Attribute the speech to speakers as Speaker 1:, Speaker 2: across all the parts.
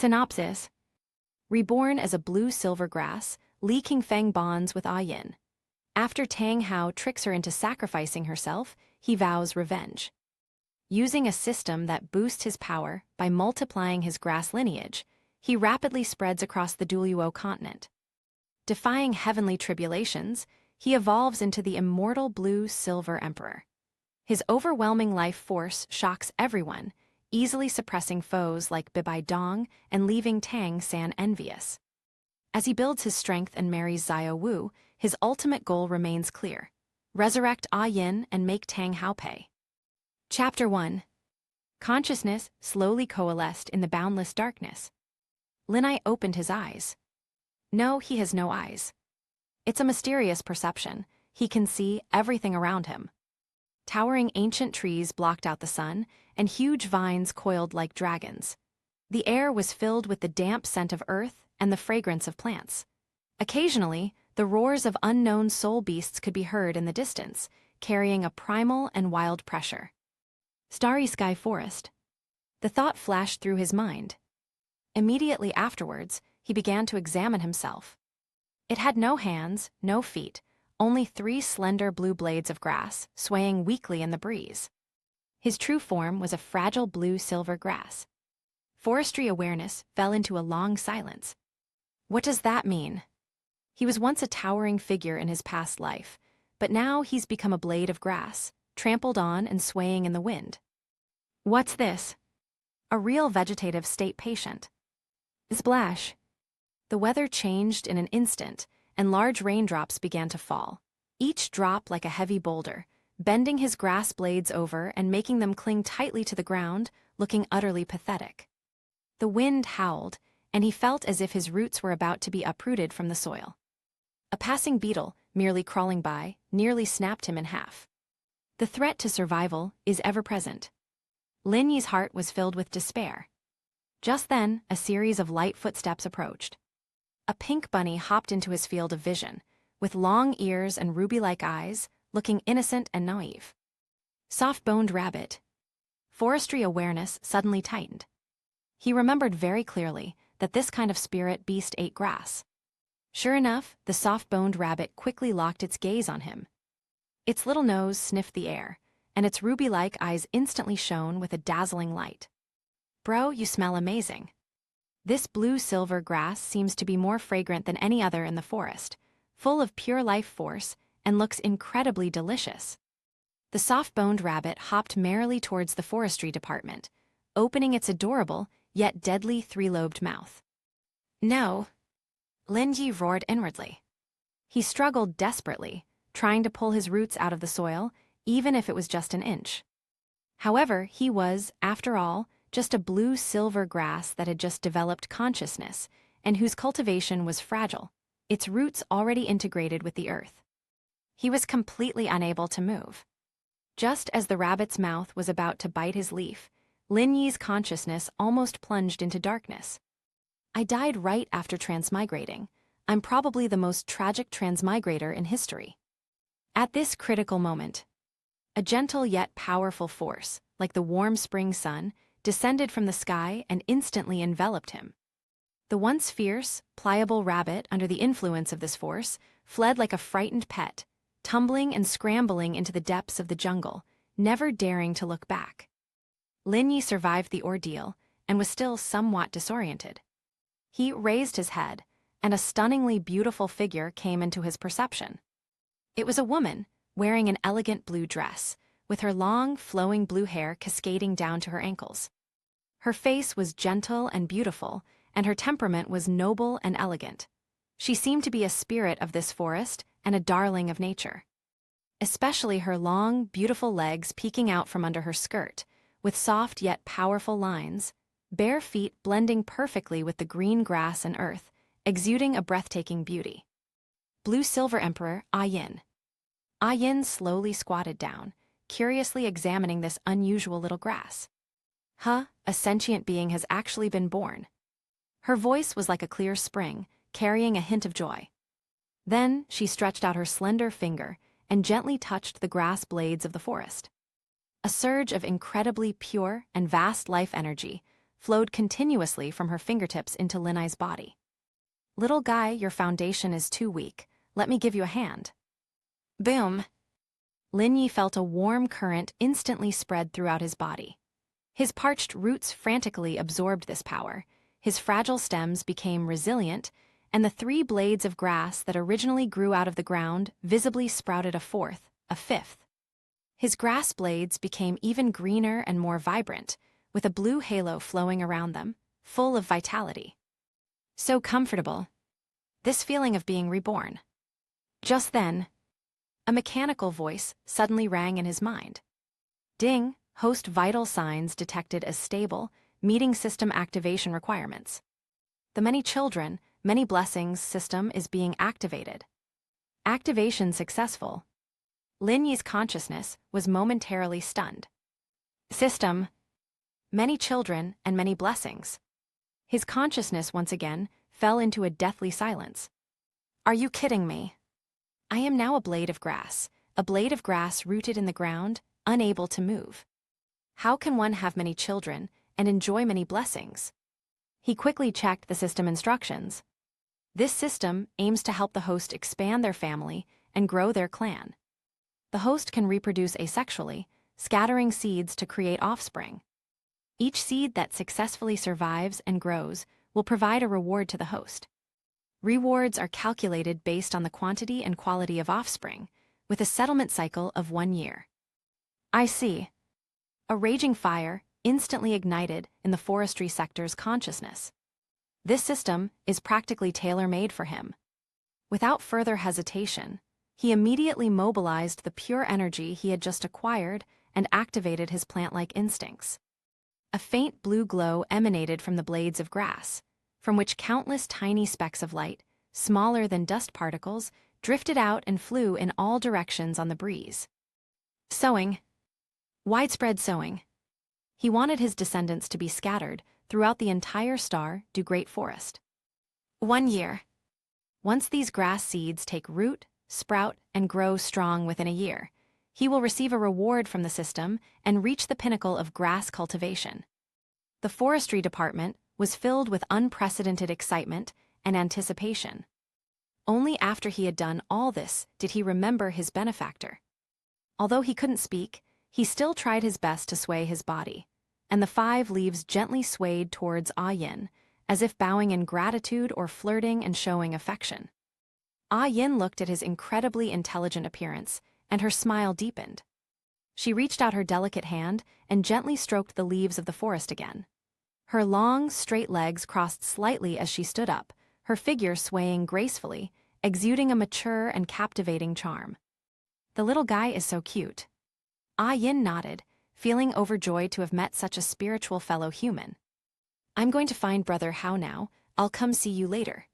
Speaker 1: Synopsis. Reborn as a blue-silver grass, Qingfeng bonds with Ah Yin. After Tang Hao tricks her into sacrificing herself, he vows revenge. Using a system that boosts his power by multiplying his grass lineage, he rapidly spreads across the Douluo Continent. Defying heavenly tribulations, he evolves into the immortal blue-silver emperor. His overwhelming life force shocks everyone, easily suppressing foes like Bibi Dong and leaving Tang San envious. As he builds his strength and marries Xiao Wu, his ultimate goal remains clear: resurrect Ah Yin and make Tang Hao pay. Chapter 1. Consciousness slowly coalesced in the boundless darkness. Linai opened his eyes. No, he has no eyes. It's a mysterious perception. He can see everything around him. Towering ancient trees blocked out the sun, and huge vines coiled like dragons. The air was filled with the damp scent of earth and the fragrance of plants. Occasionally, the roars of unknown soul beasts could be heard in the distance, carrying a primal and wild pressure. Starry Sky Forest. The thought flashed through his mind. Immediately afterwards, he began to examine himself. It had no hands, no feet, only 3 slender blue blades of grass, swaying weakly in the breeze. His true form was a fragile blue-silver grass. Forestry awareness fell into a long silence. What does that mean? He was once a towering figure in his past life, but now he's become a blade of grass, trampled on and swaying in the wind. What's this? A real vegetative state patient. Splash! The weather changed in an instant, and large raindrops began to fall, each drop like a heavy boulder, bending his grass blades over and making them cling tightly to the ground, looking utterly pathetic. The wind howled, and he felt as if his roots were about to be uprooted from the soil. A passing beetle, merely crawling by, nearly snapped him in half. The threat to survival is ever present. Lin Yi's heart was filled with despair. Just then, a series of light footsteps approached. A pink bunny hopped into his field of vision, with long ears and ruby-like eyes, looking innocent and naive. Soft-boned rabbit. Forestry awareness suddenly tightened. He remembered very clearly that this kind of spirit beast ate grass. Sure enough, the soft-boned rabbit quickly locked its gaze on him. Its little nose sniffed the air, and its ruby-like eyes instantly shone with a dazzling light. Bro, you smell amazing. This blue-silver grass seems to be more fragrant than any other in the forest, full of pure life force, and looks incredibly delicious. The soft-boned rabbit hopped merrily towards the forestry department, opening its adorable, yet deadly 3-lobed mouth. No! Lin Yi roared inwardly. He struggled desperately, trying to pull his roots out of the soil, even if it was just an inch. However, he was, after all, just a blue-silver grass that had just developed consciousness, and whose cultivation was fragile, its roots already integrated with the earth. He was completely unable to move. Just as the rabbit's mouth was about to bite his leaf, Lin Yi's consciousness almost plunged into darkness. I died right after transmigrating. I'm probably the most tragic transmigrator in history. At this critical moment, a gentle yet powerful force, like the warm spring sun, descended from the sky and instantly enveloped him. The once fierce, pliable rabbit, under the influence of this force, fled like a frightened pet, tumbling and scrambling into the depths of the jungle, never daring to look back. Lin Yi survived the ordeal and was still somewhat disoriented. He raised his head, and a stunningly beautiful figure came into his perception. It was a woman, wearing an elegant blue dress, with her long, flowing blue hair cascading down to her ankles. Her face was gentle and beautiful, and her temperament was noble and elegant. She seemed to be a spirit of this forest and a darling of nature. Especially her long, beautiful legs peeking out from under her skirt, with soft yet powerful lines, bare feet blending perfectly with the green grass and earth, exuding a breathtaking beauty. Blue-silver Emperor Ah Yin. Ah Yin slowly squatted down, curiously examining this unusual little grass. Huh, a sentient being has actually been born. Her voice was like a clear spring, carrying a hint of joy. Then she stretched out her slender finger and gently touched the grass blades of the forest. A surge of incredibly pure and vast life energy flowed continuously from her fingertips into Linai's body. "Little guy, your foundation is too weak. Let me give you a hand." Boom! Linyi felt a warm current instantly spread throughout his body. His parched roots frantically absorbed this power, his fragile stems became resilient, and the 3 blades of grass that originally grew out of the ground visibly sprouted a 4th, a 5th. His grass blades became even greener and more vibrant, with a blue halo flowing around them, full of vitality. So comfortable. This feeling of being reborn. Just then, a mechanical voice suddenly rang in his mind. Ding, host vital signs detected as stable, meeting system activation requirements. The many children, many blessings system is being activated. Activation successful. Linyi's consciousness was momentarily stunned. System. Many children and many blessings. His consciousness once again fell into a deathly silence. Are you kidding me? I am now a blade of grass rooted in the ground, unable to move. How can one have many children and enjoy many blessings? He quickly checked the system instructions. This system aims to help the host expand their family and grow their clan. The host can reproduce asexually, scattering seeds to create offspring. Each seed that successfully survives and grows will provide a reward to the host. Rewards are calculated based on the quantity and quality of offspring, with a settlement cycle of 1 year. I see. A raging fire instantly ignited in the forestry sector's consciousness. This system is practically tailor-made for him. Without further hesitation, he immediately mobilized the pure energy he had just acquired and activated his plant-like instincts. A faint blue glow emanated from the blades of grass, from which countless tiny specks of light, smaller than dust particles, drifted out and flew in all directions on the breeze. Sowing. Widespread sowing. He wanted his descendants to be scattered throughout the entire star-do great forest. 1 year. Once these grass seeds take root, sprout, and grow strong within a year, he will receive a reward from the system and reach the pinnacle of grass cultivation. The forestry department was filled with unprecedented excitement and anticipation. Only after he had done all this did he remember his benefactor. Although he couldn't speak, he still tried his best to sway his body, and the 5 leaves gently swayed towards Ah Yin, as if bowing in gratitude or flirting and showing affection. Ah Yin looked at his incredibly intelligent appearance, and her smile deepened. She reached out her delicate hand and gently stroked the leaves of the forest again. Her long, straight legs crossed slightly as she stood up, her figure swaying gracefully, exuding a mature and captivating charm. The little guy is so cute. Ah Yin nodded, feeling overjoyed to have met such a spiritual fellow human. I'm going to find Brother Hao now. I'll come see you later.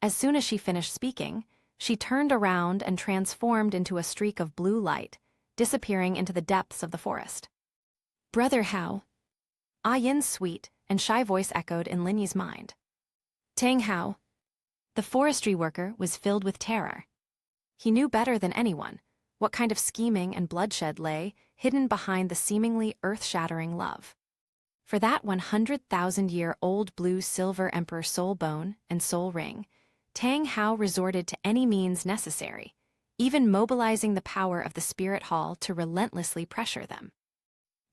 Speaker 1: As soon as she finished speaking, she turned around and transformed into a streak of blue light, disappearing into the depths of the forest. Brother Hao. Ah Yin's sweet and shy voice echoed in Linyi's mind. Tang Hao. The forestry worker was filled with terror. He knew better than anyone what kind of scheming and bloodshed lay hidden behind the seemingly earth-shattering love. For that 100,000-year-old blue-silver emperor soul bone and soul ring, Tang Hao resorted to any means necessary, even mobilizing the power of the spirit hall to relentlessly pressure them.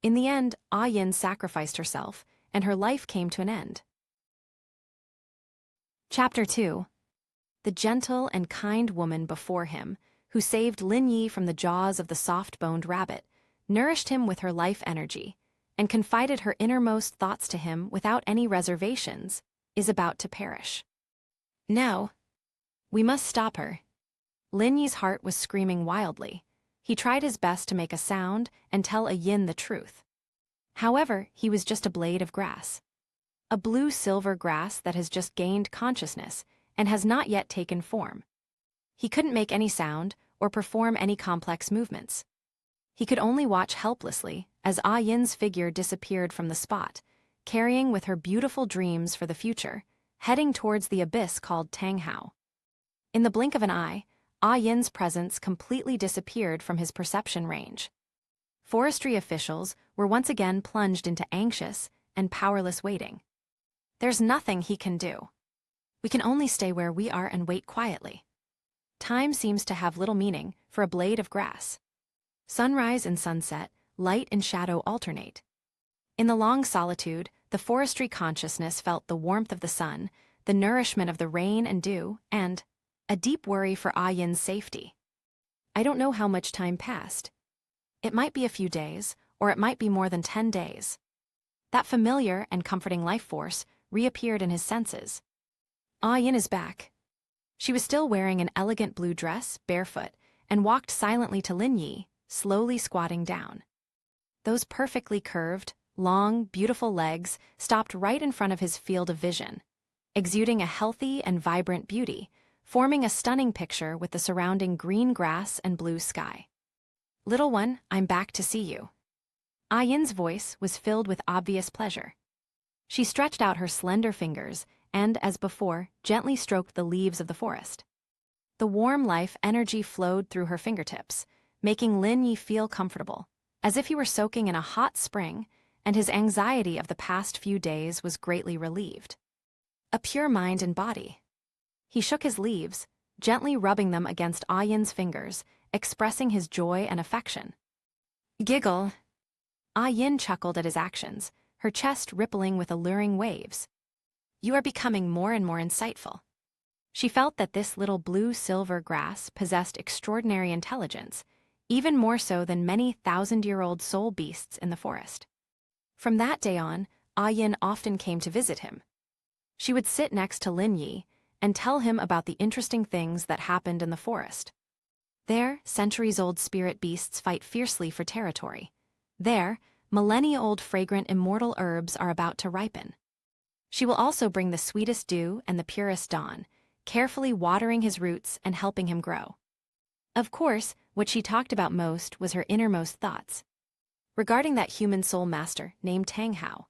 Speaker 1: In the end, Ah Yin sacrificed herself, and her life came to an end. Chapter 2. The gentle and kind woman before him, who saved Linyi from the jaws of the soft-boned rabbit, nourished him with her life energy, and confided her innermost thoughts to him without any reservations, is about to perish. No. We must stop her. Linyi's heart was screaming wildly. He tried his best to make a sound and tell Ah Yin the truth. However, he was just a blade of grass. A blue-silver grass that has just gained consciousness and has not yet taken form. He couldn't make any sound or perform any complex movements. He could only watch helplessly as Ah Yin's figure disappeared from the spot, carrying with her beautiful dreams for the future, heading towards the abyss called Tang Hao. In the blink of an eye, Ah Yin's presence completely disappeared from his perception range. Forestry officials were once again plunged into anxious and powerless waiting. There's nothing he can do. We can only stay where we are and wait quietly. Time seems to have little meaning for a blade of grass. Sunrise and sunset, light and shadow alternate. In the long solitude, the forestry consciousness felt the warmth of the sun, the nourishment of the rain and dew, and a deep worry for Ah Yin's safety. I don't know how much time passed. It might be a few days, or it might be more than 10 days. That familiar and comforting life force reappeared in his senses. Ah Yin is back. She was still wearing an elegant blue dress, barefoot, and walked silently to Lin Yi, slowly squatting down. Those perfectly curved, long, beautiful legs stopped right in front of his field of vision, exuding a healthy and vibrant beauty, forming a stunning picture with the surrounding green grass and blue sky. "Little one, I'm back to see you." Ah Yin's voice was filled with obvious pleasure. She stretched out her slender fingers and, as before, gently stroked the leaves of the forest. The warm life energy flowed through her fingertips, making Lin Yi feel comfortable, as if he were soaking in a hot spring, and his anxiety of the past few days was greatly relieved. A pure mind and body. He shook his leaves, gently rubbing them against Ah Yin's fingers, expressing his joy and affection. "Giggle." Ah Yin chuckled at his actions, her chest rippling with alluring waves. "You are becoming more and more insightful." She felt that this little blue-silver grass possessed extraordinary intelligence, even more so than many thousand-year-old soul beasts in the forest. From that day on, Ah Yin often came to visit him. She would sit next to Lin Yi and tell him about the interesting things that happened in the forest. There, centuries-old spirit beasts fight fiercely for territory. There, millennia-old fragrant immortal herbs are about to ripen. She will also bring the sweetest dew and the purest dawn, carefully watering his roots and helping him grow. Of course, what she talked about most was her innermost thoughts. Regarding that human soul master named Tang Hao.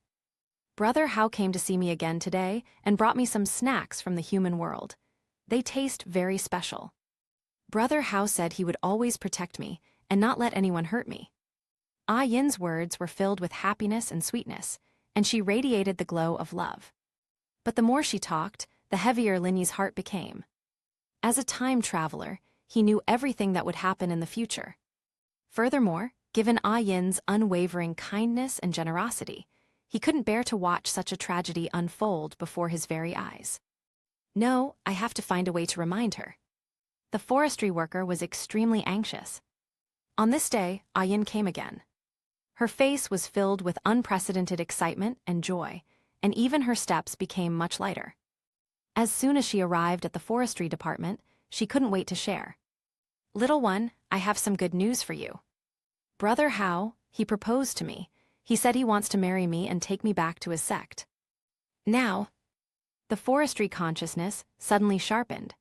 Speaker 1: "Brother Hao came to see me again today and brought me some snacks from the human world. They taste very special. Brother Hao said he would always protect me and not let anyone hurt me." Ah Yin's words were filled with happiness and sweetness, and she radiated the glow of love. But the more she talked, the heavier Lin Yi's heart became. As a time traveler, he knew everything that would happen in the future. Furthermore, given Ah Yin's unwavering kindness and generosity, he couldn't bear to watch such a tragedy unfold before his very eyes. "No, I have to find a way to remind her." The forestry worker was extremely anxious. On this day, Ah Yin came again. Her face was filled with unprecedented excitement and joy, and even her steps became much lighter. As soon as she arrived at the forestry department, she couldn't wait to share. "Little one, I have some good news for you. Brother Hao, he proposed to me. He said he wants to marry me and take me back to his sect." Now, the forestry consciousness suddenly sharpened.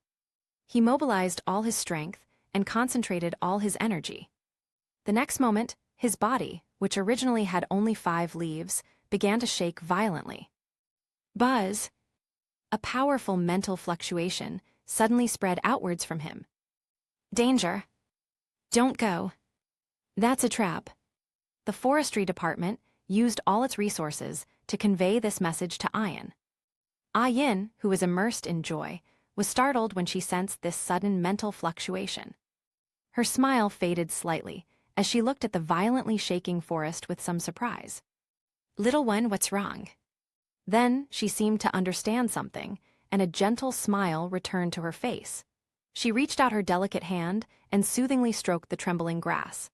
Speaker 1: He mobilized all his strength and concentrated all his energy. The next moment, his body, which originally had only 5 leaves, began to shake violently. Buzz! A powerful mental fluctuation suddenly spread outwards from him. "Danger! Don't go. That's a trap." The forestry department used all its resources to convey this message to Ah Yin. Ah Yin, who was immersed in joy, was startled when she sensed this sudden mental fluctuation. Her smile faded slightly as she looked at the violently shaking forest with some surprise. "Little one, what's wrong?" Then she seemed to understand something, and a gentle smile returned to her face. She reached out her delicate hand and soothingly stroked the trembling grass.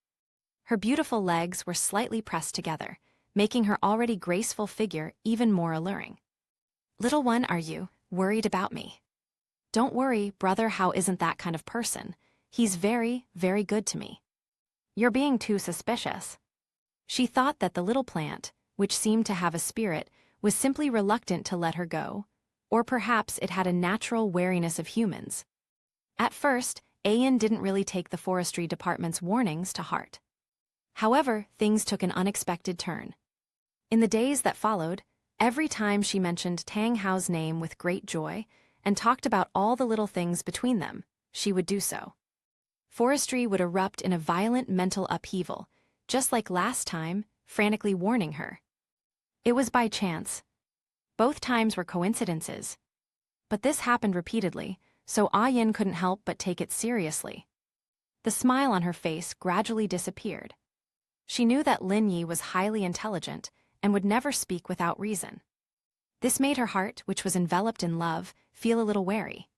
Speaker 1: Her beautiful legs were slightly pressed together, making her already graceful figure even more alluring. "Little one, are you worried about me?" "Don't worry, Brother Hao isn't that kind of person. He's very, very good to me." "You're being too suspicious." She thought that the little plant, which seemed to have a spirit, was simply reluctant to let her go, or perhaps it had a natural wariness of humans. At first, Ah Yin didn't really take the forestry department's warnings to heart. However, things took an unexpected turn. In the days that followed, every time she mentioned Tang Hao's name with great joy and talked about all the little things between them, she would do so. Forestry would erupt in a violent mental upheaval, just like last time, frantically warning her. It was by chance. Both times were coincidences. But this happened repeatedly, so Ah Yin couldn't help but take it seriously. The smile on her face gradually disappeared. She knew that Lin Yi was highly intelligent and would never speak without reason. This made her heart, which was enveloped in love, feel a little wary.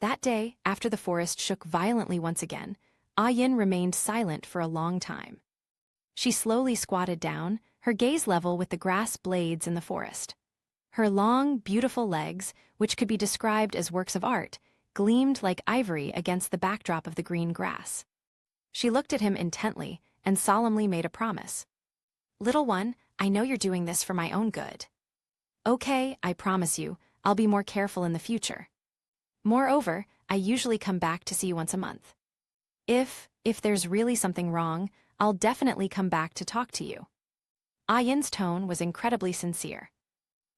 Speaker 1: That day, after the forest shook violently once again, Ah Yin remained silent for a long time. She slowly squatted down, her gaze level with the grass blades in the forest. Her long, beautiful legs, which could be described as works of art, gleamed like ivory against the backdrop of the green grass. She looked at him intently and solemnly made a promise. "Little one, I know you're doing this for my own good. Okay, I promise you, I'll be more careful in the future. Moreover, I usually come back to see you once a month. If there's really something wrong, I'll definitely come back to talk to you." Ah Yin's tone was incredibly sincere.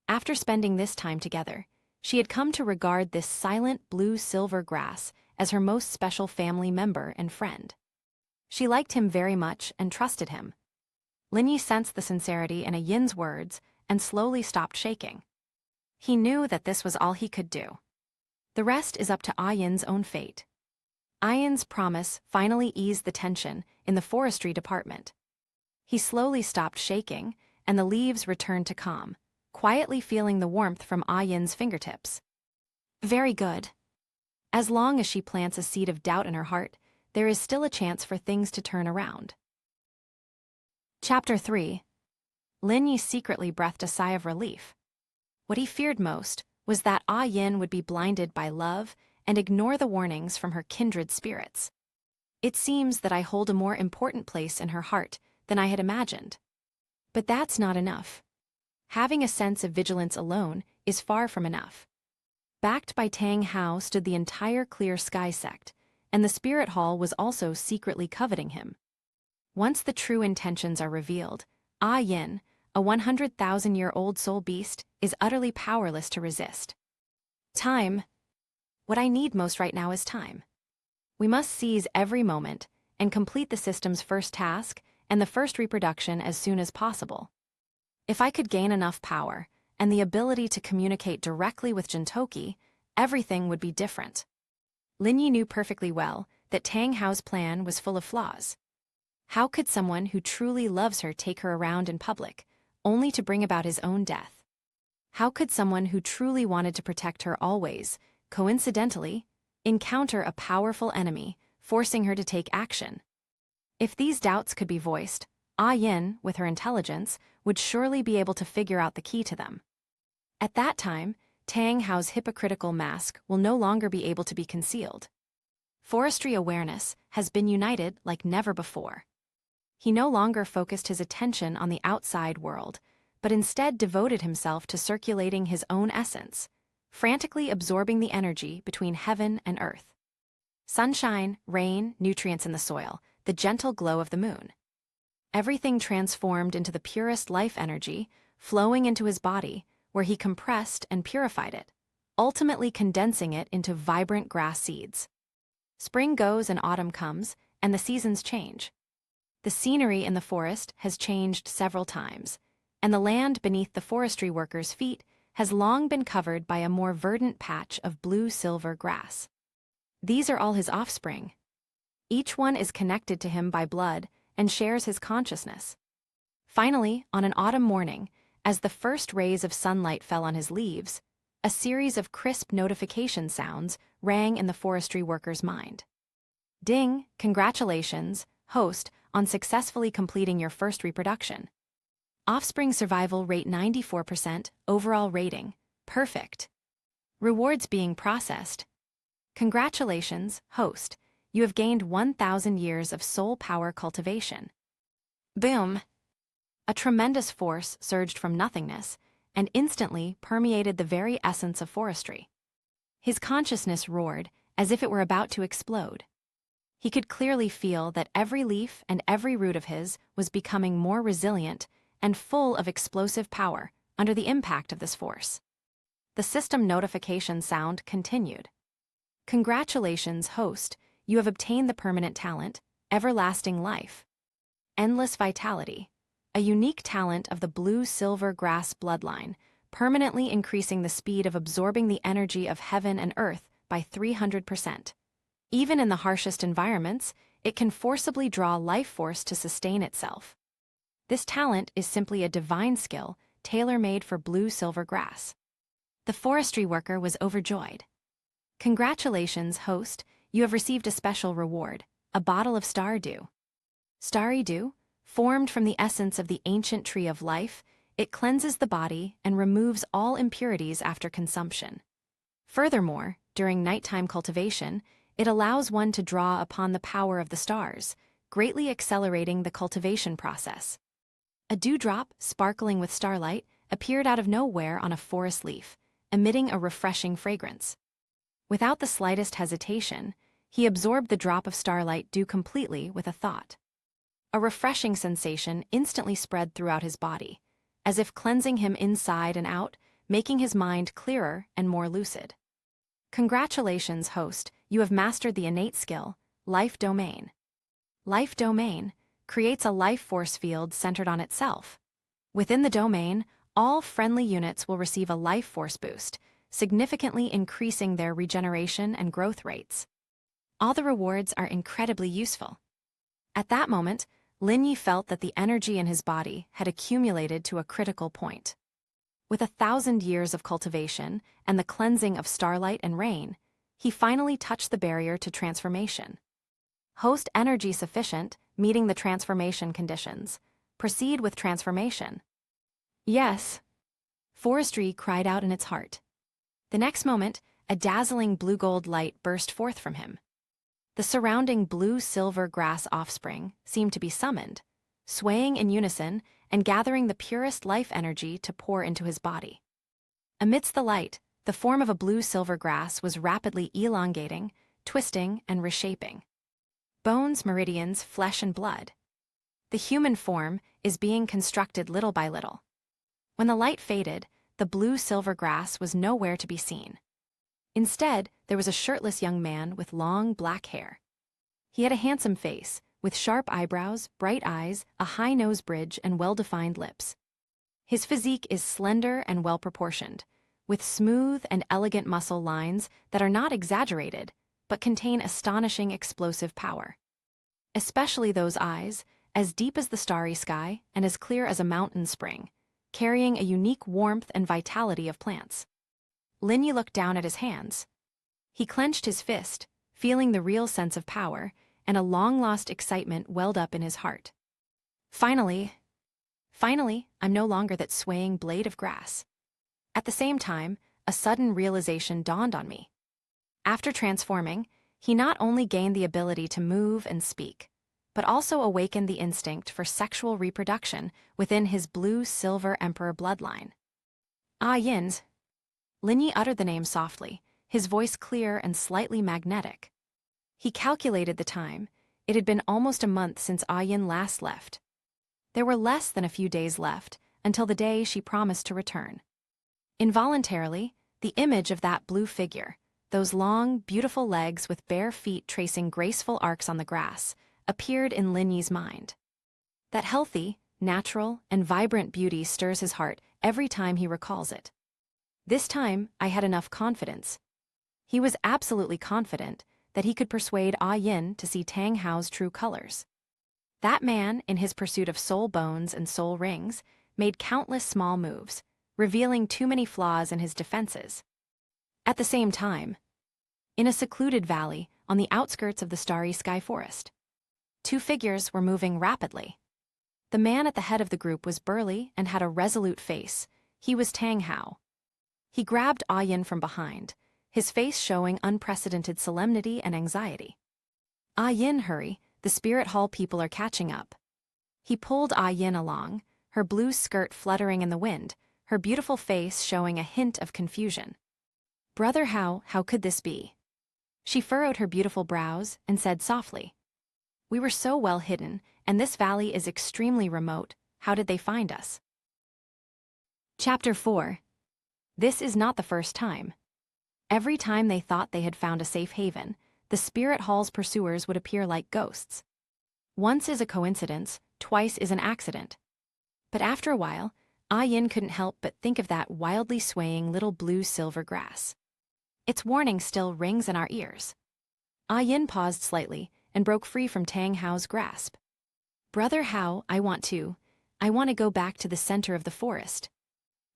Speaker 1: After spending this time together, she had come to regard this silent blue-silver grass as her most special family member and friend. She liked him very much and trusted him. Lin Yi sensed the sincerity in Ah Yin's words and slowly stopped shaking. He knew that this was all he could do. The rest is up to Ah Yin's own fate. Ah Yin's promise finally eased the tension in the forestry department. He slowly stopped shaking, and the leaves returned to calm, quietly feeling the warmth from Ah Yin's fingertips. Very good. As long as she plants a seed of doubt in her heart, there is still a chance for things to turn around. Chapter 3. Lin Yi secretly breathed a sigh of relief. What he feared most was that Ah Yin would be blinded by love and ignore the warnings from her kindred spirits. It seems that I hold a more important place in her heart than I had imagined. But that's not enough. Having a sense of vigilance alone is far from enough. Backed by Tang Hao stood the entire Clear Sky sect, and the Spirit Hall was also secretly coveting him. Once the true intentions are revealed, Ah Yin, a 100,000-year-old soul beast, is utterly powerless to resist. Time. What I need most right now is time. We must seize every moment and complete the system's first task and the first reproduction as soon as possible. If I could gain enough power and the ability to communicate directly with Jintoki, everything would be different. Lin Yi knew perfectly well that Tang Hao's plan was full of flaws. How could someone who truly loves her take her around in public, only to bring about his own death? How could someone who truly wanted to protect her always, coincidentally, encounter a powerful enemy, forcing her to take action? If these doubts could be voiced, Ah Yin, with her intelligence, would surely be able to figure out the key to them. At that time, Tang Hao's hypocritical mask will no longer be able to be concealed. Forestry awareness has been united like never before. He no longer focused his attention on the outside world, but instead devoted himself to circulating his own essence, frantically absorbing the energy between heaven and earth. Sunshine, rain, nutrients in the soil, the gentle glow of the moon. Everything transformed into the purest life energy, flowing into his body, where he compressed and purified it, ultimately condensing it into vibrant grass seeds. Spring goes and autumn comes, and the seasons change. The scenery in the forest has changed several times, and the land beneath the forestry workers' feet has long been covered by a more verdant patch of blue-silver grass. These are all his offspring. Each one is connected to him by blood and shares his consciousness. Finally, on an autumn morning, as the first rays of sunlight fell on his leaves, a series of crisp notification sounds rang in the forestry worker's mind. Ding, congratulations, host, on successfully completing your first reproduction. Offspring survival rate 94%, overall rating, perfect. Rewards being processed. Congratulations, host, you have gained 1,000 years of soul power cultivation. Boom! A tremendous force surged from nothingness and instantly permeated the very essence of forestry. His consciousness roared as if it were about to explode. He could clearly feel that every leaf and every root of his was becoming more resilient and full of explosive power under the impact of this force. The system notification sound continued. Congratulations, host, you have obtained the permanent talent, everlasting life. Endless vitality. a unique talent of the blue-silver grass bloodline, permanently increasing the speed of absorbing the energy of heaven and earth by 300%. Even in the harshest environments, it can forcibly draw life force to sustain itself. This talent is simply a divine skill, tailor-made for blue-silver grass. The forestry worker was overjoyed. Congratulations, host, you have received a special reward, a bottle of star dew. Starry dew, formed from the essence of the ancient tree of life, it cleanses the body and removes all impurities after consumption. Furthermore, during nighttime cultivation, it allows one to draw upon the power of the stars, greatly accelerating the cultivation process. A dewdrop, sparkling with starlight, appeared out of nowhere on a forest leaf, emitting a refreshing fragrance. Without the slightest hesitation, he absorbed the drop of starlight dew completely with a thought. A refreshing sensation instantly spread throughout his body, as if cleansing him inside and out, making his mind clearer and more lucid. Congratulations, host, you have mastered the innate skill, Life Domain. Life Domain creates a life force field centered on itself. Within the domain, all friendly units will receive a life force boost, significantly increasing their regeneration and growth rates. All the rewards are incredibly useful. At that moment, Lin Yi felt that the energy in his body had accumulated to a critical point. With 1,000 years of cultivation and the cleansing of starlight and rain, he finally touched the barrier to transformation. Host energy sufficient, meeting the transformation conditions. Proceed with transformation. Yes. Forestry cried out in its heart. The next moment, a dazzling blue-gold light burst forth from him. The surrounding blue-silver grass offspring seemed to be summoned, swaying in unison and gathering the purest life energy to pour into his body. Amidst the light, the form of a blue-silver grass was rapidly elongating, twisting, and reshaping. Bones, meridians, flesh, and blood. The human form is being constructed little by little. When the light faded, the blue-silver grass was nowhere to be seen. Instead, there was a shirtless young man with long black hair. He had a handsome face, with sharp eyebrows, bright eyes, a high nose bridge, and well-defined lips. His physique is slender and well-proportioned, with smooth and elegant muscle lines that are not exaggerated, but contain astonishing explosive power. Especially those eyes, as deep as the starry sky and as clear as a mountain spring, carrying a unique warmth and vitality of plants. Lin Yi looked down at his hands. He clenched his fist, feeling the real sense of power, and a long-lost excitement welled up in his heart. Finally, I'm no longer that swaying blade of grass. At the same time, a sudden realization dawned on me. After transforming, he not only gained the ability to move and speak, but also awakened the instinct for sexual reproduction within his blue-silver emperor bloodline. Ah Yin. Lin Yi uttered the name softly, his voice clear and slightly magnetic. He calculated the time. It had been almost a month since Ah Yin last left. There were less than a few days left until the day she promised to return. Involuntarily, the image of that blue figure, those long, beautiful legs with bare feet tracing graceful arcs on the grass, appeared in Lin Yi's mind. That healthy, natural, and vibrant beauty stirs his heart every time he recalls it. This time, I had enough confidence. He was absolutely confident that he could persuade Ah Yin to see Tang Hao's true colors. That man, in his pursuit of soul bones and soul rings, made countless small moves, revealing too many flaws in his defenses. At the same time, in a secluded valley on the outskirts of the starry sky forest, two figures were moving rapidly. The man at the head of the group was burly and had a resolute face. He was Tang Hao. He grabbed Ah Yin from behind, his face showing unprecedented solemnity and anxiety. Ah Yin, hurry, the spirit hall people are catching up. He pulled Ah Yin along, her blue skirt fluttering in the wind, her beautiful face showing a hint of confusion. Brother Hao, how could this be? She furrowed her beautiful brows and said softly, We were so well hidden, and this valley is extremely remote. How did they find us? Chapter 4. This is not the first time. Every time they thought they had found a safe haven, the spirit hall's pursuers would appear like ghosts. Once is a coincidence, twice is an accident. But after a while, Ah Yin couldn't help but think of that wildly swaying little blue-silver grass. Its warning still rings in our ears. Ah Yin paused slightly and broke free from Tang Hao's grasp. Brother Hao, I want to go back to the center of the forest.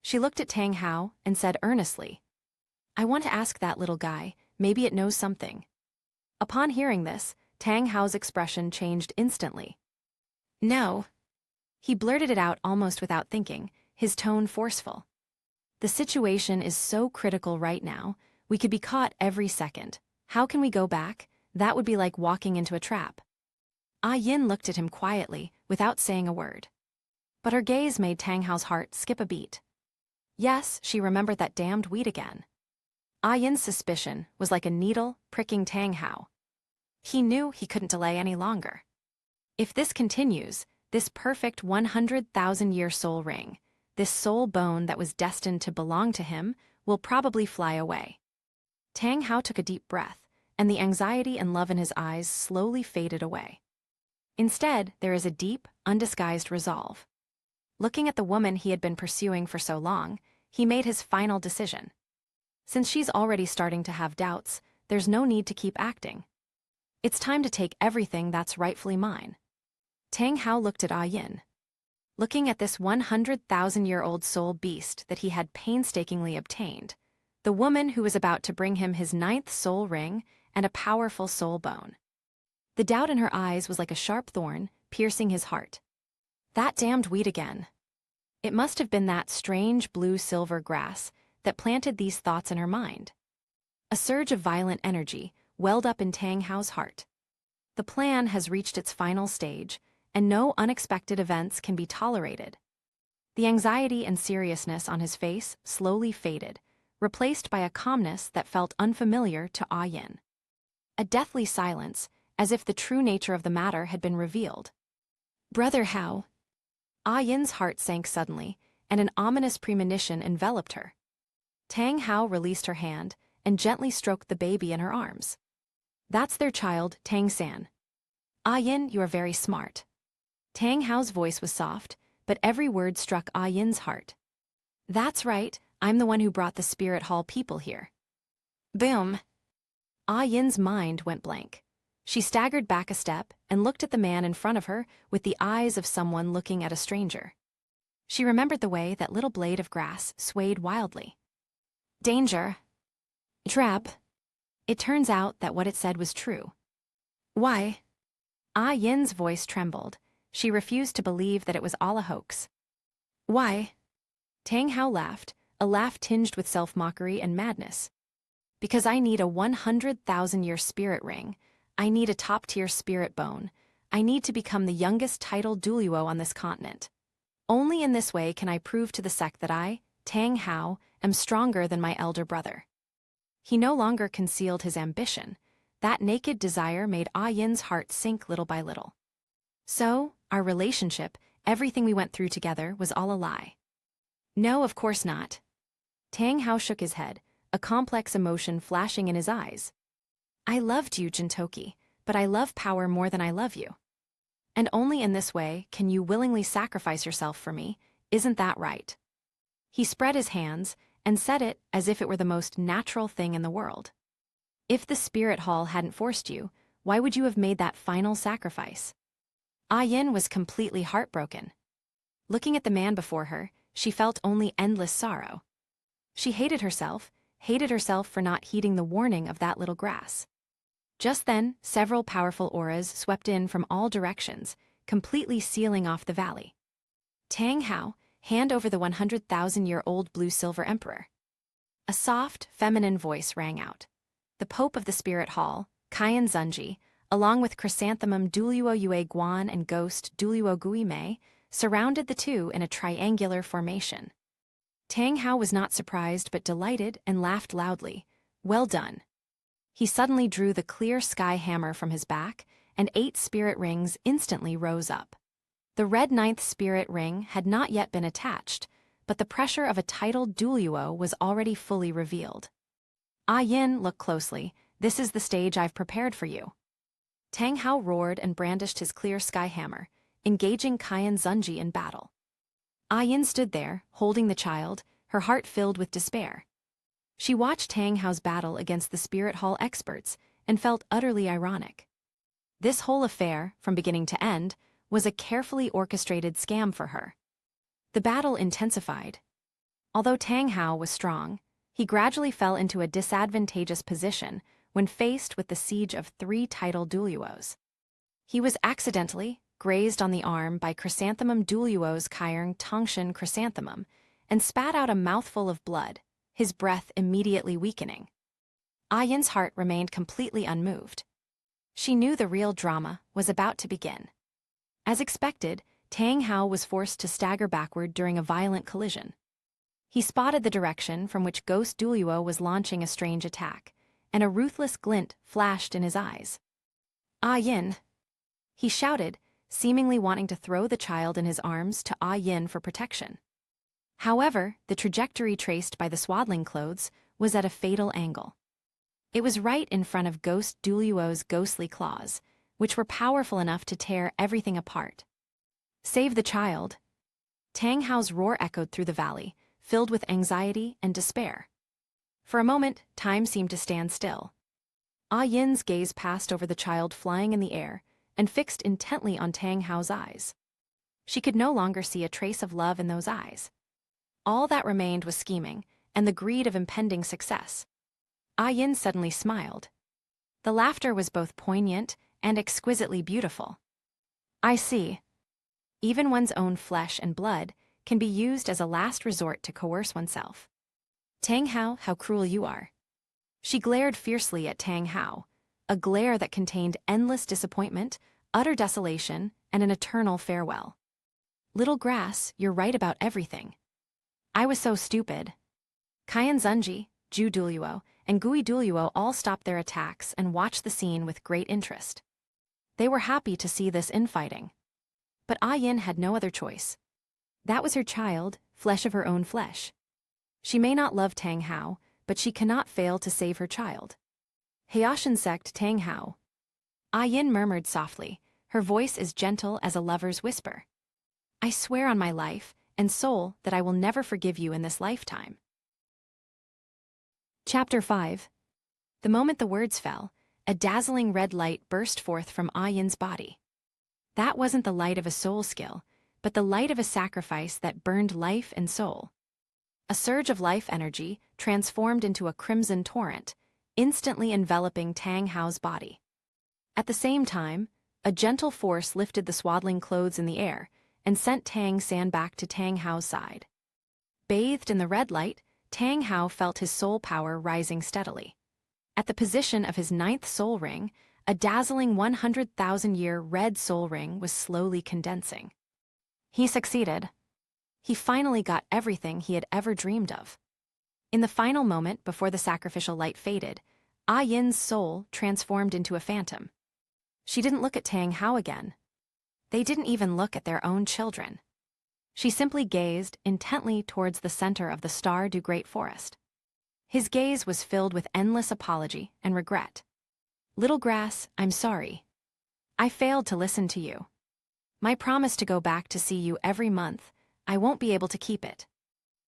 Speaker 1: She looked at Tang Hao and said earnestly, I want to ask that little guy, maybe it knows something. Upon hearing this, Tang Hao's expression changed instantly. No. He blurted it out almost without thinking, his tone forceful. The situation is so critical right now, we could be caught every second. How can we go back? That would be like walking into a trap. Ah Yin looked at him quietly, without saying a word. But her gaze made Tang Hao's heart skip a beat. Yes, she remembered that damned weed again. Ah Yin's suspicion was like a needle pricking Tang Hao. He knew he couldn't delay any longer. If this continues, this perfect 100,000-year soul ring, this soul bone that was destined to belong to him, will probably fly away. Tang Hao took a deep breath, and the anxiety and love in his eyes slowly faded away. Instead, there is a deep, undisguised resolve. Looking at the woman he had been pursuing for so long, he made his final decision. Since she's already starting to have doubts, there's no need to keep acting. It's time to take everything that's rightfully mine. Tang Hao looked at Ah Yin. Looking at this 100,000-year-old soul beast that he had painstakingly obtained, the woman who was about to bring him his 9th soul ring and a powerful soul bone. The doubt in her eyes was like a sharp thorn, piercing his heart. That damned weed again. It must have been that strange blue-silver grass that planted these thoughts in her mind. A surge of violent energy welled up in Tang Hao's heart. The plan has reached its final stage, and no unexpected events can be tolerated. The anxiety and seriousness on his face slowly faded, replaced by a calmness that felt unfamiliar to Ah Yin. A deathly silence, as if the true nature of the matter had been revealed. Brother Hao. Ah Yin's heart sank suddenly, and an ominous premonition enveloped her. Tang Hao released her hand and gently stroked the baby in her arms. That's their child, Tang San. Ah Yin, you are very smart. Tang Hao's voice was soft, but every word struck Ah Yin's heart. That's right, I'm the one who brought the Spirit Hall people here. Boom. Ah Yin's mind went blank. She staggered back a step and looked at the man in front of her with the eyes of someone looking at a stranger. She remembered the way that little blade of grass swayed wildly. Danger. Trap. It turns out that what it said was true. Why? Ah Yin's voice trembled. She refused to believe that it was all a hoax. Why? Tang Hao laughed, a laugh tinged with self-mockery and madness. Because I need a 100,000-year spirit ring. I need a top-tier spirit bone. I need to become the youngest titled Douluo on this continent. Only in this way can I prove to the sect that I, Tang Hao, am stronger than my elder brother. He no longer concealed his ambition. That naked desire made Ah Yin's heart sink little by little. So, our relationship, everything we went through together, was all a lie. No, of course not. Tang Hao shook his head, a complex emotion flashing in his eyes. I loved you, Jintoki, but I love power more than I love you. And only in this way can you willingly sacrifice yourself for me, isn't that right? He spread his hands and said it as if it were the most natural thing in the world. If the Spirit Hall hadn't forced you, why would you have made that final sacrifice? Ah Yin was completely heartbroken. Looking at the man before her, she felt only endless sorrow. She hated herself for not heeding the warning of that little grass. Just then, several powerful auras swept in from all directions, completely sealing off the valley. Tang Hao, hand over the 100,000-year-old blue-silver emperor. A soft, feminine voice rang out. The Pope of the Spirit Hall, Qian Zunji, along with Chrysanthemum Douluo Yue Guan and Ghost Douluo Gui Mei, surrounded the two in a triangular formation. Tang Hao was not surprised but delighted and laughed loudly. Well done. He suddenly drew the clear sky hammer from his back, and 8 spirit rings instantly rose up. The red 9th spirit ring had not yet been attached, but the pressure of a titled Douluo was already fully revealed. Ah Yin, look closely. This is the stage I've prepared for you. Tang Hao roared and brandished his clear sky hammer, engaging Qian Zunji in battle. Ah Yin stood there, holding the child, her heart filled with despair. She watched Tang Hao's battle against the spirit hall experts and felt utterly ironic. This whole affair, from beginning to end, was a carefully orchestrated scam for her. The battle intensified. Although Tang Hao was strong, he gradually fell into a disadvantageous position when faced with the siege of 3 title Douluos. He was accidentally grazed on the arm by Chrysanthemum Douluo's Kyring Tongshan Chrysanthemum and spat out a mouthful of blood, his breath immediately weakening. Ah Yin's heart remained completely unmoved. She knew the real drama was about to begin. As expected, Tang Hao was forced to stagger backward during a violent collision. He spotted the direction from which Ghost Douluo was launching a strange attack, and a ruthless glint flashed in his eyes. Ah Yin! He shouted, seemingly wanting to throw the child in his arms to Ah Yin for protection. However, the trajectory traced by the swaddling clothes was at a fatal angle. It was right in front of Ghost Douluo's ghostly claws, which were powerful enough to tear everything apart. Save the child! Tang Hao's roar echoed through the valley, filled with anxiety and despair. For a moment, time seemed to stand still. Ah Yin's gaze passed over the child flying in the air and fixed intently on Tang Hao's eyes. She could no longer see a trace of love in those eyes. All that remained was scheming and the greed of impending success. Ah Yin suddenly smiled. The laughter was both poignant and exquisitely beautiful. I see. Even one's own flesh and blood can be used as a last resort to coerce oneself. Tang Hao, how cruel you are. She glared fiercely at Tang Hao, a glare that contained endless disappointment, utter desolation, and an eternal farewell. Little grass, you're right about everything. I was so stupid. Qian Zunji, Ju Douluo, and Gui Douluo all stopped their attacks and watched the scene with great interest. They were happy to see this infighting. But Ah Yin had no other choice. That was her child, flesh of her own flesh. She may not love Tang Hao, but she cannot fail to save her child. Haitian sect Tang Hao. Ah Yin murmured softly, her voice as gentle as a lover's whisper. I swear on my life and soul that I will never forgive you in this lifetime. Chapter 5. The moment the words fell, a dazzling red light burst forth from Ah Yin's body. That wasn't the light of a soul skill, but the light of a sacrifice that burned life and soul. A surge of life energy transformed into a crimson torrent, instantly enveloping Tang Hao's body. At the same time, a gentle force lifted the swaddling clothes in the air and sent Tang San back to Tang Hao's side. Bathed in the red light, Tang Hao felt his soul power rising steadily. At the position of his 9th soul ring, a dazzling 100,000-year red soul ring was slowly condensing. He succeeded. He finally got everything he had ever dreamed of. In the final moment before the sacrificial light faded, Ah Yin's soul transformed into a phantom. She didn't look at Tang Hao again. They didn't even look at their own children. She simply gazed intently towards the center of the Star du Great Forest. His gaze was filled with endless apology and regret. Little grass, I'm sorry. I failed to listen to you. My promise to go back to see you every month, I won't be able to keep it.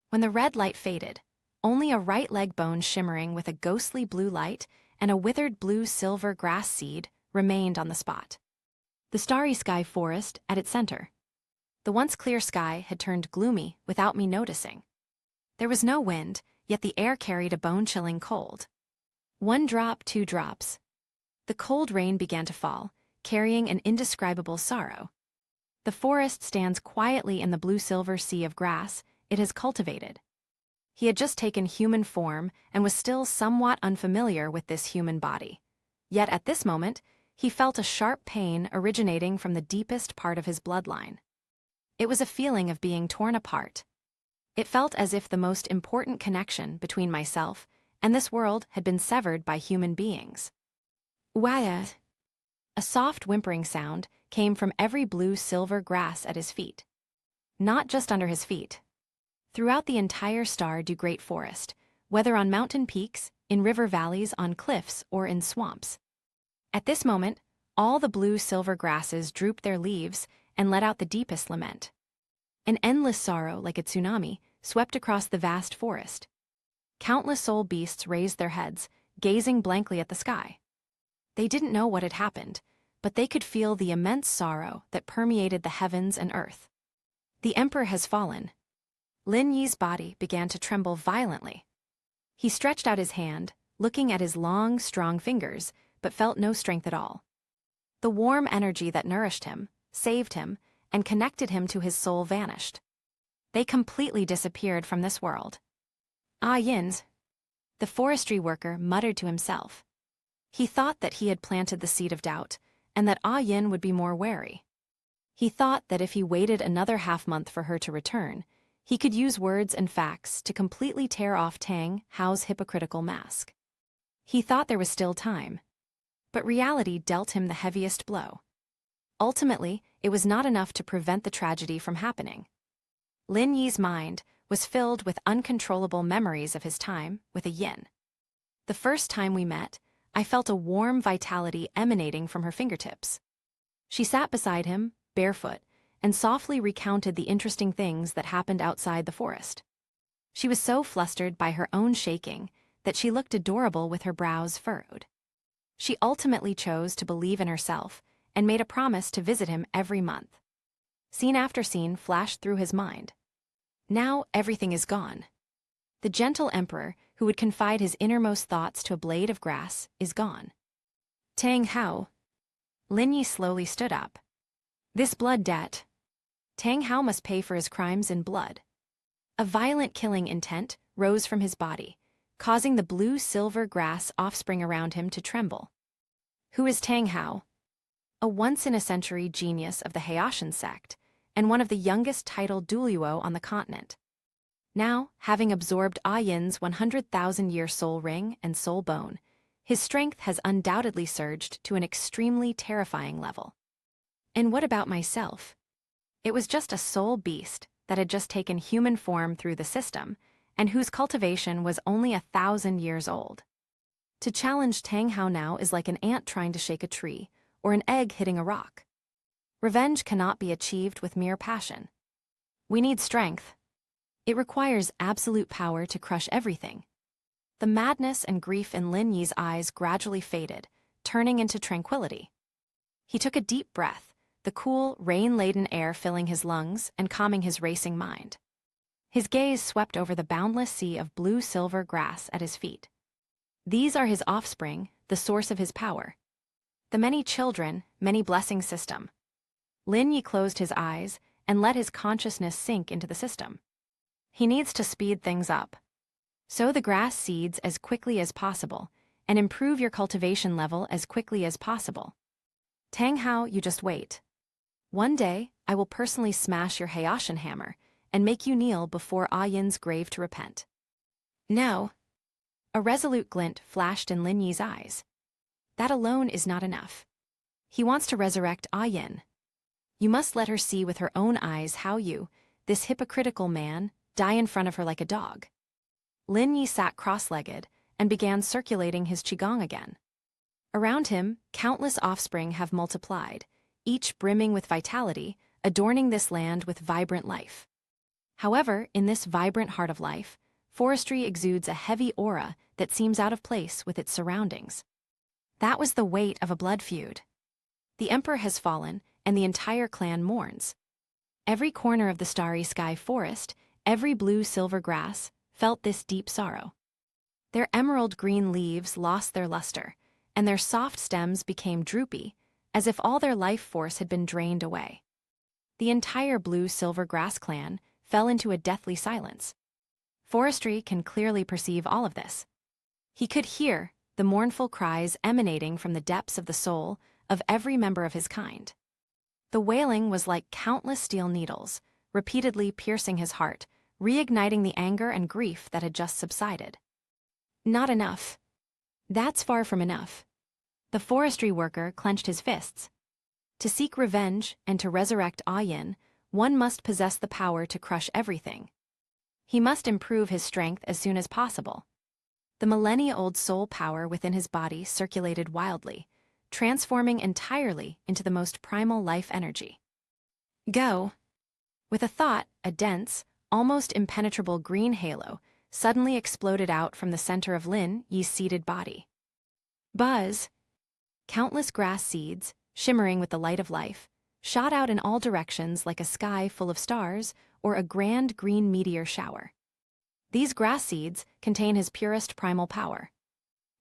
Speaker 1: When the red light faded, only a right leg bone shimmering with a ghostly blue light and a withered blue-silver grass seed remained on the spot. The starry sky forest at its center. The once clear sky had turned gloomy without me noticing. There was no wind, yet the air carried a bone-chilling cold. 1 drop, 2 drops. The cold rain began to fall, carrying an indescribable sorrow. The forest stands quietly in the blue-silver sea of grass it has cultivated. He had just taken human form and was still somewhat unfamiliar with this human body. Yet at this moment, he felt a sharp pain originating from the deepest part of his bloodline. It was a feeling of being torn apart. It felt as if the most important connection between myself and this world had been severed by human beings. Waya! A soft whimpering sound came from every blue-silver grass at his feet. Not just under his feet. Throughout the entire Star du Great Forest, whether on mountain peaks, in river valleys, on cliffs, or in swamps. At this moment, all the blue-silver grasses drooped their leaves and let out the deepest lament. An endless sorrow, like a tsunami, swept across the vast forest. Countless soul beasts raised their heads, gazing blankly at the sky. They didn't know what had happened, but they could feel the immense sorrow that permeated the heavens and earth. The emperor has fallen. Lin Yi's body began to tremble violently. He stretched out his hand, looking at his long, strong fingers, but felt no strength at all. The warm energy that nourished him, saved him, and connected him to his soul vanished. They completely disappeared from this world. Ah Yin, the forestry worker muttered to himself. He thought that he had planted the seed of doubt, and that Ah Yin would be more wary. He thought that if he waited another half-month for her to return, he could use words and facts to completely tear off Tang Hao's hypocritical mask. He thought there was still time. But reality dealt him the heaviest blow. Ultimately, it was not enough to prevent the tragedy from happening. Lin Yi's mind was filled with uncontrollable memories of his time with a yin. The first time we met, I felt a warm vitality emanating from her fingertips. She sat beside him, barefoot, and softly recounted the interesting things that happened outside the forest. She was so flustered by her own shaking that she looked adorable with her brows furrowed. She ultimately chose to believe in herself and made a promise to visit him every month. Scene after scene flashed through his mind. Now everything is gone. The gentle emperor, who would confide his innermost thoughts to a blade of grass, is gone. Tang Hao. Lin Yi slowly stood up. This blood debt. Tang Hao must pay for his crimes in blood. A violent killing intent rose from his body, causing the blue-silver grass offspring around him to tremble. Who is Tang Hao? A once-in-a-century genius of the Haitian sect, and one of the youngest titled Douluo on the continent. Now, having absorbed Ah Yin's 100,000-year soul ring and soul bone, his strength has undoubtedly surged to an extremely terrifying level. And what about myself? It was just a soul beast that had just taken human form through the system, and whose cultivation was only 1,000 years old. To challenge Tang Hao now is like an ant trying to shake a tree, or an egg hitting a rock. Revenge cannot be achieved with mere passion. We need strength. It requires absolute power to crush everything. The madness and grief in Lin Yi's eyes gradually faded, turning into tranquility. He took a deep breath, the cool, rain-laden air filling his lungs and calming his racing mind. His gaze swept over the boundless sea of blue-silver grass at his feet. These are his offspring, the source of his power. The many children, many blessings system. Lin Yi closed his eyes and let his consciousness sink into the system. He needs to speed things up. Sow the grass seeds as quickly as possible, and improve your cultivation level as quickly as possible. Tang Hao, you just wait. One day, I will personally smash your Haitian hammer and make you kneel before Ah Yin's grave to repent. No. A resolute glint flashed in Lin Yi's eyes. That alone is not enough. He wants to resurrect Ah Yin. You must let her see with her own eyes how you, this hypocritical man, die in front of her like a dog. Lin Yi sat cross-legged and began circulating his qigong again. Around him, countless offspring have multiplied, each brimming with vitality, adorning this land with vibrant life. However, in this vibrant heart of life, forestry exudes a heavy aura that seems out of place with its surroundings. That was the weight of a blood feud. The emperor has fallen, and the entire clan mourns. Every corner of the starry sky forest, every blue-silver grass, felt this deep sorrow. Their emerald-green leaves lost their luster, and their soft stems became droopy, as if all their life force had been drained away. The entire blue-silver grass clan fell into a deathly silence. Forestry can clearly perceive all of this. He could hear the mournful cries emanating from the depths of the soul of every member of his kind. The wailing was like countless steel needles, repeatedly piercing his heart, reigniting the anger and grief that had just subsided. Not enough. That's far from enough. The forestry worker clenched his fists. To seek revenge and to resurrect Ah Yin, one must possess the power to crush everything. He must improve his strength as soon as possible. The millennia-old soul power within his body circulated wildly, transforming entirely into the most primal life energy. Go. With a thought, a dense, almost impenetrable green halo suddenly exploded out from the center of Lin Yi's seated body. Buzz! Countless grass seeds, shimmering with the light of life, shot out in all directions like a sky full of stars or a grand green meteor shower. These grass seeds contain his purest primal power.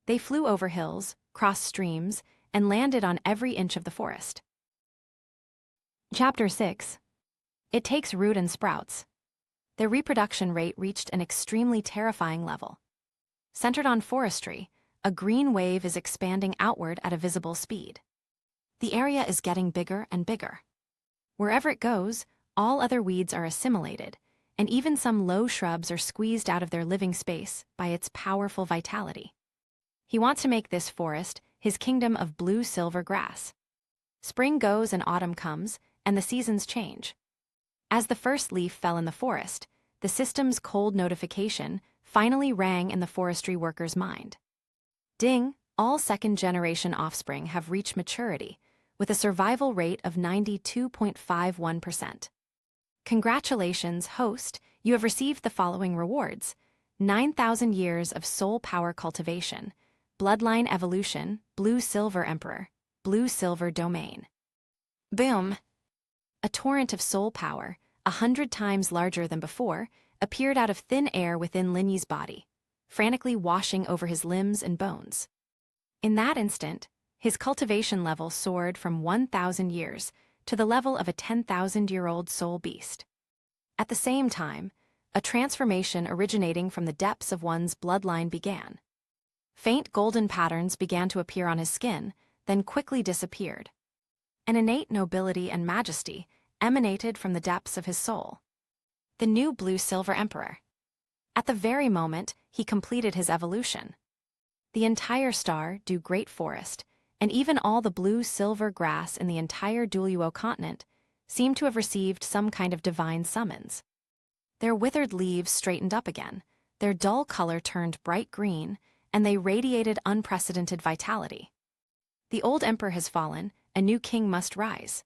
Speaker 1: They flew over hills, crossed streams, and landed on every inch of the forest. Chapter 6. It takes root and sprouts. Their reproduction rate reached an extremely terrifying level. Centered on forestry, a green wave is expanding outward at a visible speed. The area is getting bigger and bigger. Wherever it goes, all other weeds are assimilated, and even some low shrubs are squeezed out of their living space by its powerful vitality. He wants to make this forest his kingdom of blue-silver grass. Spring goes and autumn comes, and the seasons change. As the first leaf fell in the forest, the system's cold notification finally rang in the forestry worker's mind. Ding, all second-generation offspring have reached maturity, with a survival rate of 92.51%. Congratulations, host, you have received the following rewards: 9,000 years of soul power cultivation, bloodline evolution, blue-silver emperor, blue-silver domain. Boom! A torrent of soul power, 100 times larger than before, appeared out of thin air within Lin Yi's body, frantically washing over his limbs and bones. In that instant, his cultivation level soared from 1,000 years to the level of a 10,000-year-old soul beast. At the same time, a transformation originating from the depths of one's bloodline began. Faint golden patterns began to appear on his skin, then quickly disappeared. An innate nobility and majesty emanated from the depths of his soul. The new blue-silver emperor. At the very moment he completed his evolution, the entire star Du Great Forest, and even all the blue-silver grass in the entire Douluo Continent seemed to have received some kind of divine summons. Their withered leaves straightened up again, their dull color turned bright green, and they radiated unprecedented vitality. The old emperor has fallen, a new king must rise.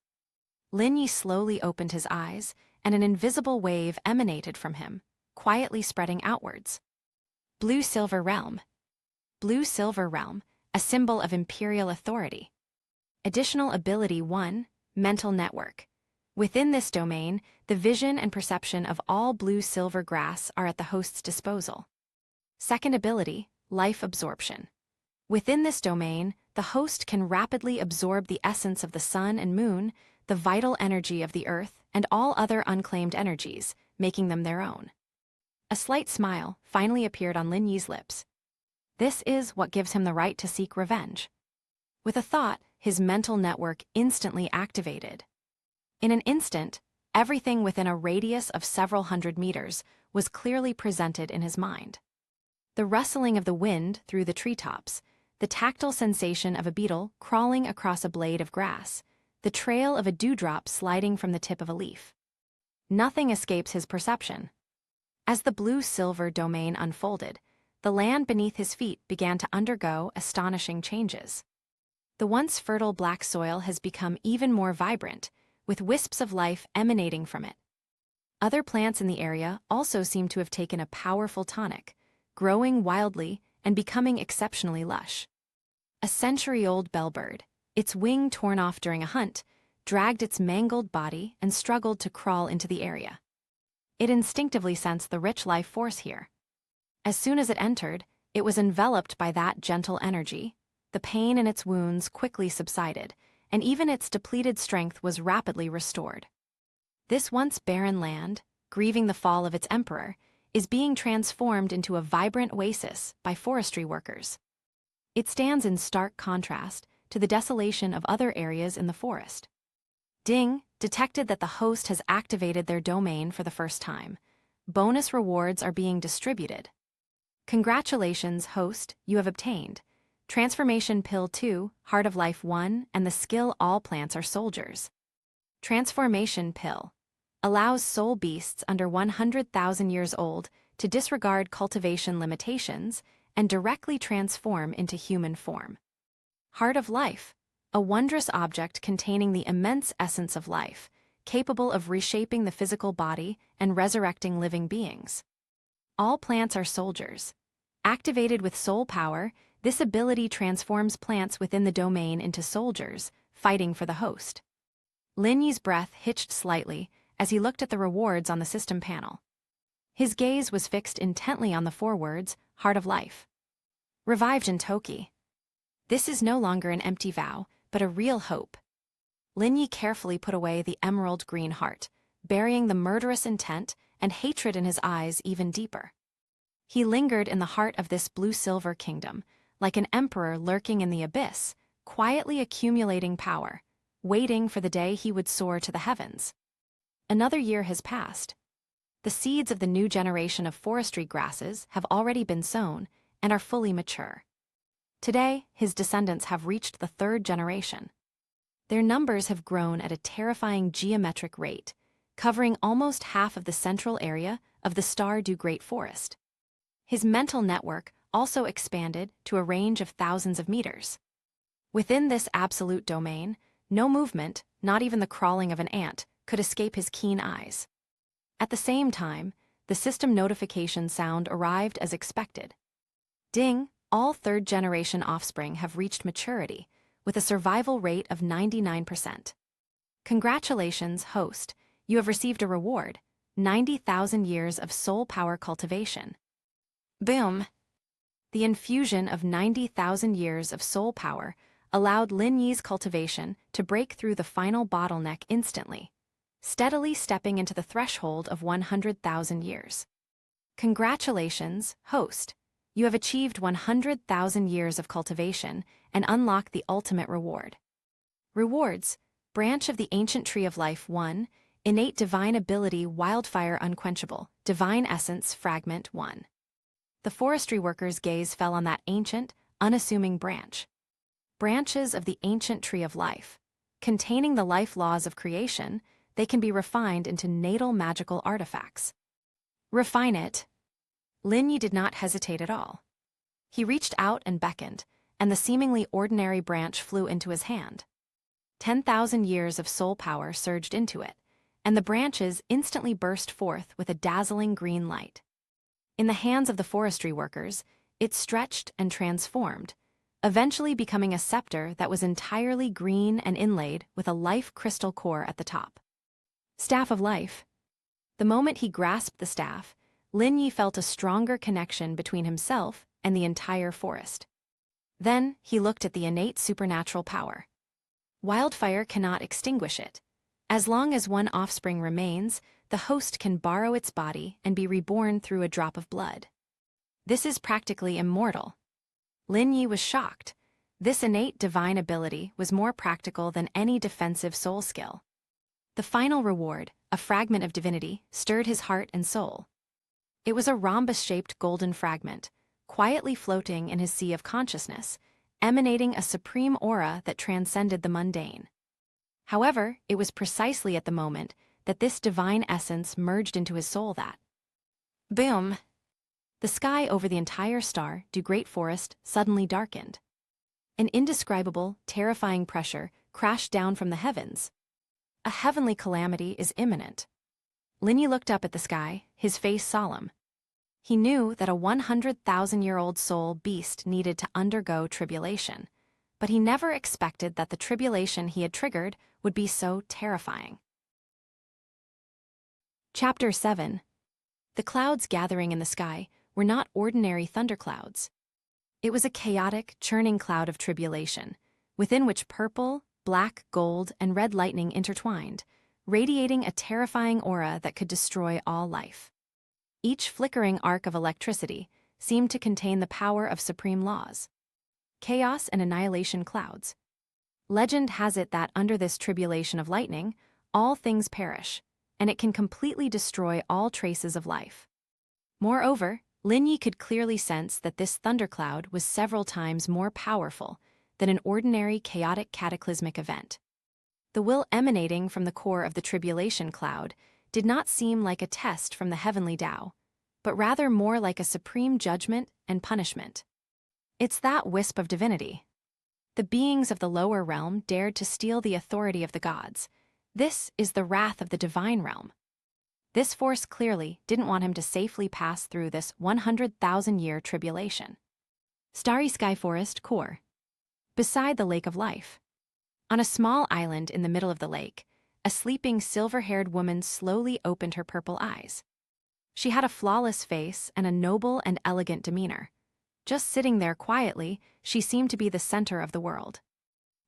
Speaker 1: Lin Yi slowly opened his eyes, and an invisible wave emanated from him, quietly spreading outwards. Blue-silver realm. Blue-silver realm, a symbol of imperial authority. Additional ability 1, mental network. Within this domain, the vision and perception of all blue-silver grass are at the host's disposal. Second ability, life absorption. Within this domain, the host can rapidly absorb the essence of the sun and moon, the vital energy of the earth, and all other unclaimed energies, making them their own. A slight smile finally appeared on Lin Yi's lips. This is what gives him the right to seek revenge. With a thought, his mental network instantly activated. In an instant, everything within a radius of several hundred meters was clearly presented in his mind. The rustling of the wind through the treetops, the tactile sensation of a beetle crawling across a blade of grass, the trail of a dewdrop sliding from the tip of a leaf. Nothing escapes his perception. As the blue-silver domain unfolded, the land beneath his feet began to undergo astonishing changes. The once fertile black soil has become even more vibrant, with wisps of life emanating from it. Other plants in the area also seem to have taken a powerful tonic, growing wildly and becoming exceptionally lush. A century-old bellbird, its wing torn off during a hunt, dragged its mangled body and struggled to crawl into the area. It instinctively sensed the rich life force here. As soon as it entered, it was enveloped by that gentle energy. The pain in its wounds quickly subsided, and even its depleted strength was rapidly restored. This once barren land, grieving the fall of its emperor, is being transformed into a vibrant oasis by forestry workers. It stands in stark contrast to the desolation of other areas in the forest. Ding detected that the host has activated their domain for the first time. Bonus rewards are being distributed. Congratulations, host, you have obtained Transformation Pill 2, Heart of Life 1, and the skill All Plants Are Soldiers. Transformation Pill allows soul beasts under 100,000 years old to disregard cultivation limitations and directly transform into human form. Heart of Life, a wondrous object containing the immense essence of life, capable of reshaping the physical body and resurrecting living beings. All plants are soldiers. Activated with soul power, this ability transforms plants within the domain into soldiers, fighting for the host. Lin Yi's breath hitched slightly as he looked at the rewards on the system panel. His gaze was fixed intently on the 4 words, Heart of Life. Revived in Toki. This is no longer an empty vow, but a real hope. Lin Yi carefully put away the emerald green heart, burying the murderous intent and hatred in his eyes even deeper. He lingered in the heart of this blue-silver kingdom, like an emperor lurking in the abyss, quietly accumulating power, waiting for the day he would soar to the heavens. Another year has passed. The seeds of the new generation of forestry grasses have already been sown and are fully mature. Today, his descendants have reached the 3rd generation. Their numbers have grown at a terrifying geometric rate, covering almost half of the central area of the Stardew Great Forest. His mental network also expanded to a range of thousands of meters. Within this absolute domain, no movement, not even the crawling of an ant, could escape his keen eyes. At the same time, the system notification sound arrived as expected. Ding, all 3rd-generation offspring have reached maturity, with a survival rate of 99%. Congratulations, host, you have received a reward, 90,000 years of soul power cultivation. Boom! The infusion of 90,000 years of soul power allowed Lin Yi's cultivation to break through the final bottleneck instantly, steadily stepping into the threshold of 100,000 years. Congratulations, host! You have achieved 100,000 years of cultivation and unlocked the ultimate reward. Rewards: Branch of the Ancient Tree of Life 1, Innate Divine Ability Wildfire Unquenchable, Divine Essence Fragment 1. The forestry worker's gaze fell on that ancient, unassuming branch. Branches of the Ancient Tree of Life. Containing the life laws of creation, they can be refined into natal magical artifacts. Refine it. Lin Yi did not hesitate at all. He reached out and beckoned, and the seemingly ordinary branch flew into his hand. 10,000 years of soul power surged into it, and the branches instantly burst forth with a dazzling green light. In the hands of the forestry workers, it stretched and transformed, eventually becoming a scepter that was entirely green and inlaid with a life crystal core at the top. Staff of Life. The moment he grasped the staff, Lin Yi felt a stronger connection between himself and the entire forest. Then he looked at the innate supernatural power. Wildfire cannot extinguish it. As long as one offspring remains, the host can borrow its body and be reborn through a drop of blood. This is practically immortal. Lin Yi was shocked. This innate divine ability was more practical than any defensive soul skill. The final reward, a fragment of divinity, stirred his heart and soul. It was a rhombus-shaped golden fragment, quietly floating in his sea of consciousness, emanating a supreme aura that transcended the mundane. However, it was precisely at the moment that this divine essence merged into his soul that... Boom! The sky over the entire Stardew Great Forest suddenly darkened. An indescribable, terrifying pressure crashed down from the heavens. A heavenly calamity is imminent. Lin Yi looked up at the sky, his face solemn. He knew that a 100,000-year-old soul beast needed to undergo tribulation, but he never expected that the tribulation he had triggered would be so terrifying. Chapter 7. The clouds gathering in the sky were not ordinary thunderclouds. It was a chaotic, churning cloud of tribulation, within which purple, black, gold, and red lightning intertwined, radiating a terrifying aura that could destroy all life. Each flickering arc of electricity seemed to contain the power of supreme laws. Chaos and annihilation clouds. Legend has it that under this tribulation of lightning, all things perish, and it can completely destroy all traces of life. Moreover, Lin Yi could clearly sense that this thundercloud was several times more powerful than an ordinary chaotic cataclysmic event. The will emanating from the core of the tribulation cloud did not seem like a test from the heavenly Tao, but rather more like a supreme judgment and punishment. It's that wisp of divinity. The beings of the lower realm dared to steal the authority of the gods. This is the wrath of the divine realm. This force clearly didn't want him to safely pass through this 100,000-year tribulation. Starry Sky Forest Core. Beside the Lake of Life. On a small island in the middle of the lake, a sleeping silver-haired woman slowly opened her purple eyes. She had a flawless face and a noble and elegant demeanor. Just sitting there quietly, she seemed to be the center of the world.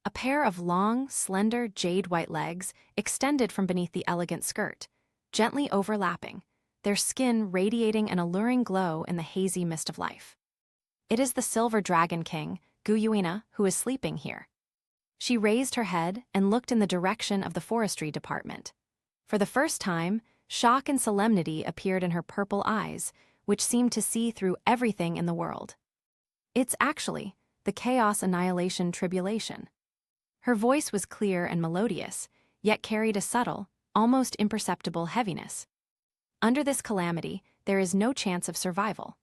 Speaker 1: A pair of long, slender, jade-white legs extended from beneath the elegant skirt, gently overlapping, their skin radiating an alluring glow in the hazy mist of life. It is the Silver Dragon King, Gu Yuina, who is sleeping here. She raised her head and looked in the direction of the forestry department. For the first time, shock and solemnity appeared in her purple eyes, which seemed to see through everything in the world. It's actually the chaos annihilation tribulation. Her voice was clear and melodious, yet carried a subtle, almost imperceptible heaviness. Under this calamity, there is no chance of survival.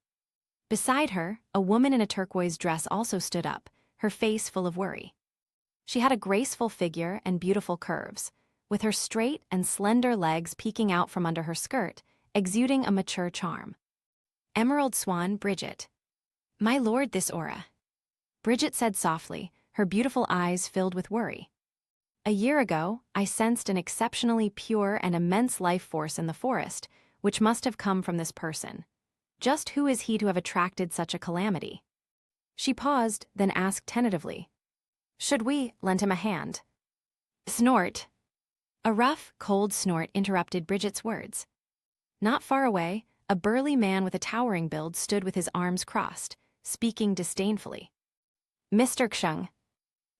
Speaker 1: Beside her, a woman in a turquoise dress also stood up, her face full of worry. She had a graceful figure and beautiful curves, with her straight and slender legs peeking out from under her skirt, exuding a mature charm. Emerald Swan Bridget. My lord, this aura. Bridget said softly, her beautiful eyes filled with worry. A year ago, I sensed an exceptionally pure and immense life force in the forest, which must have come from this person. Just who is he to have attracted such a calamity? She paused, then asked tentatively, should we lend him a hand? Snort. A rough, cold snort interrupted Bridget's words. Not far away, a burly man with a towering build stood with his arms crossed, speaking disdainfully. Mr. Xing.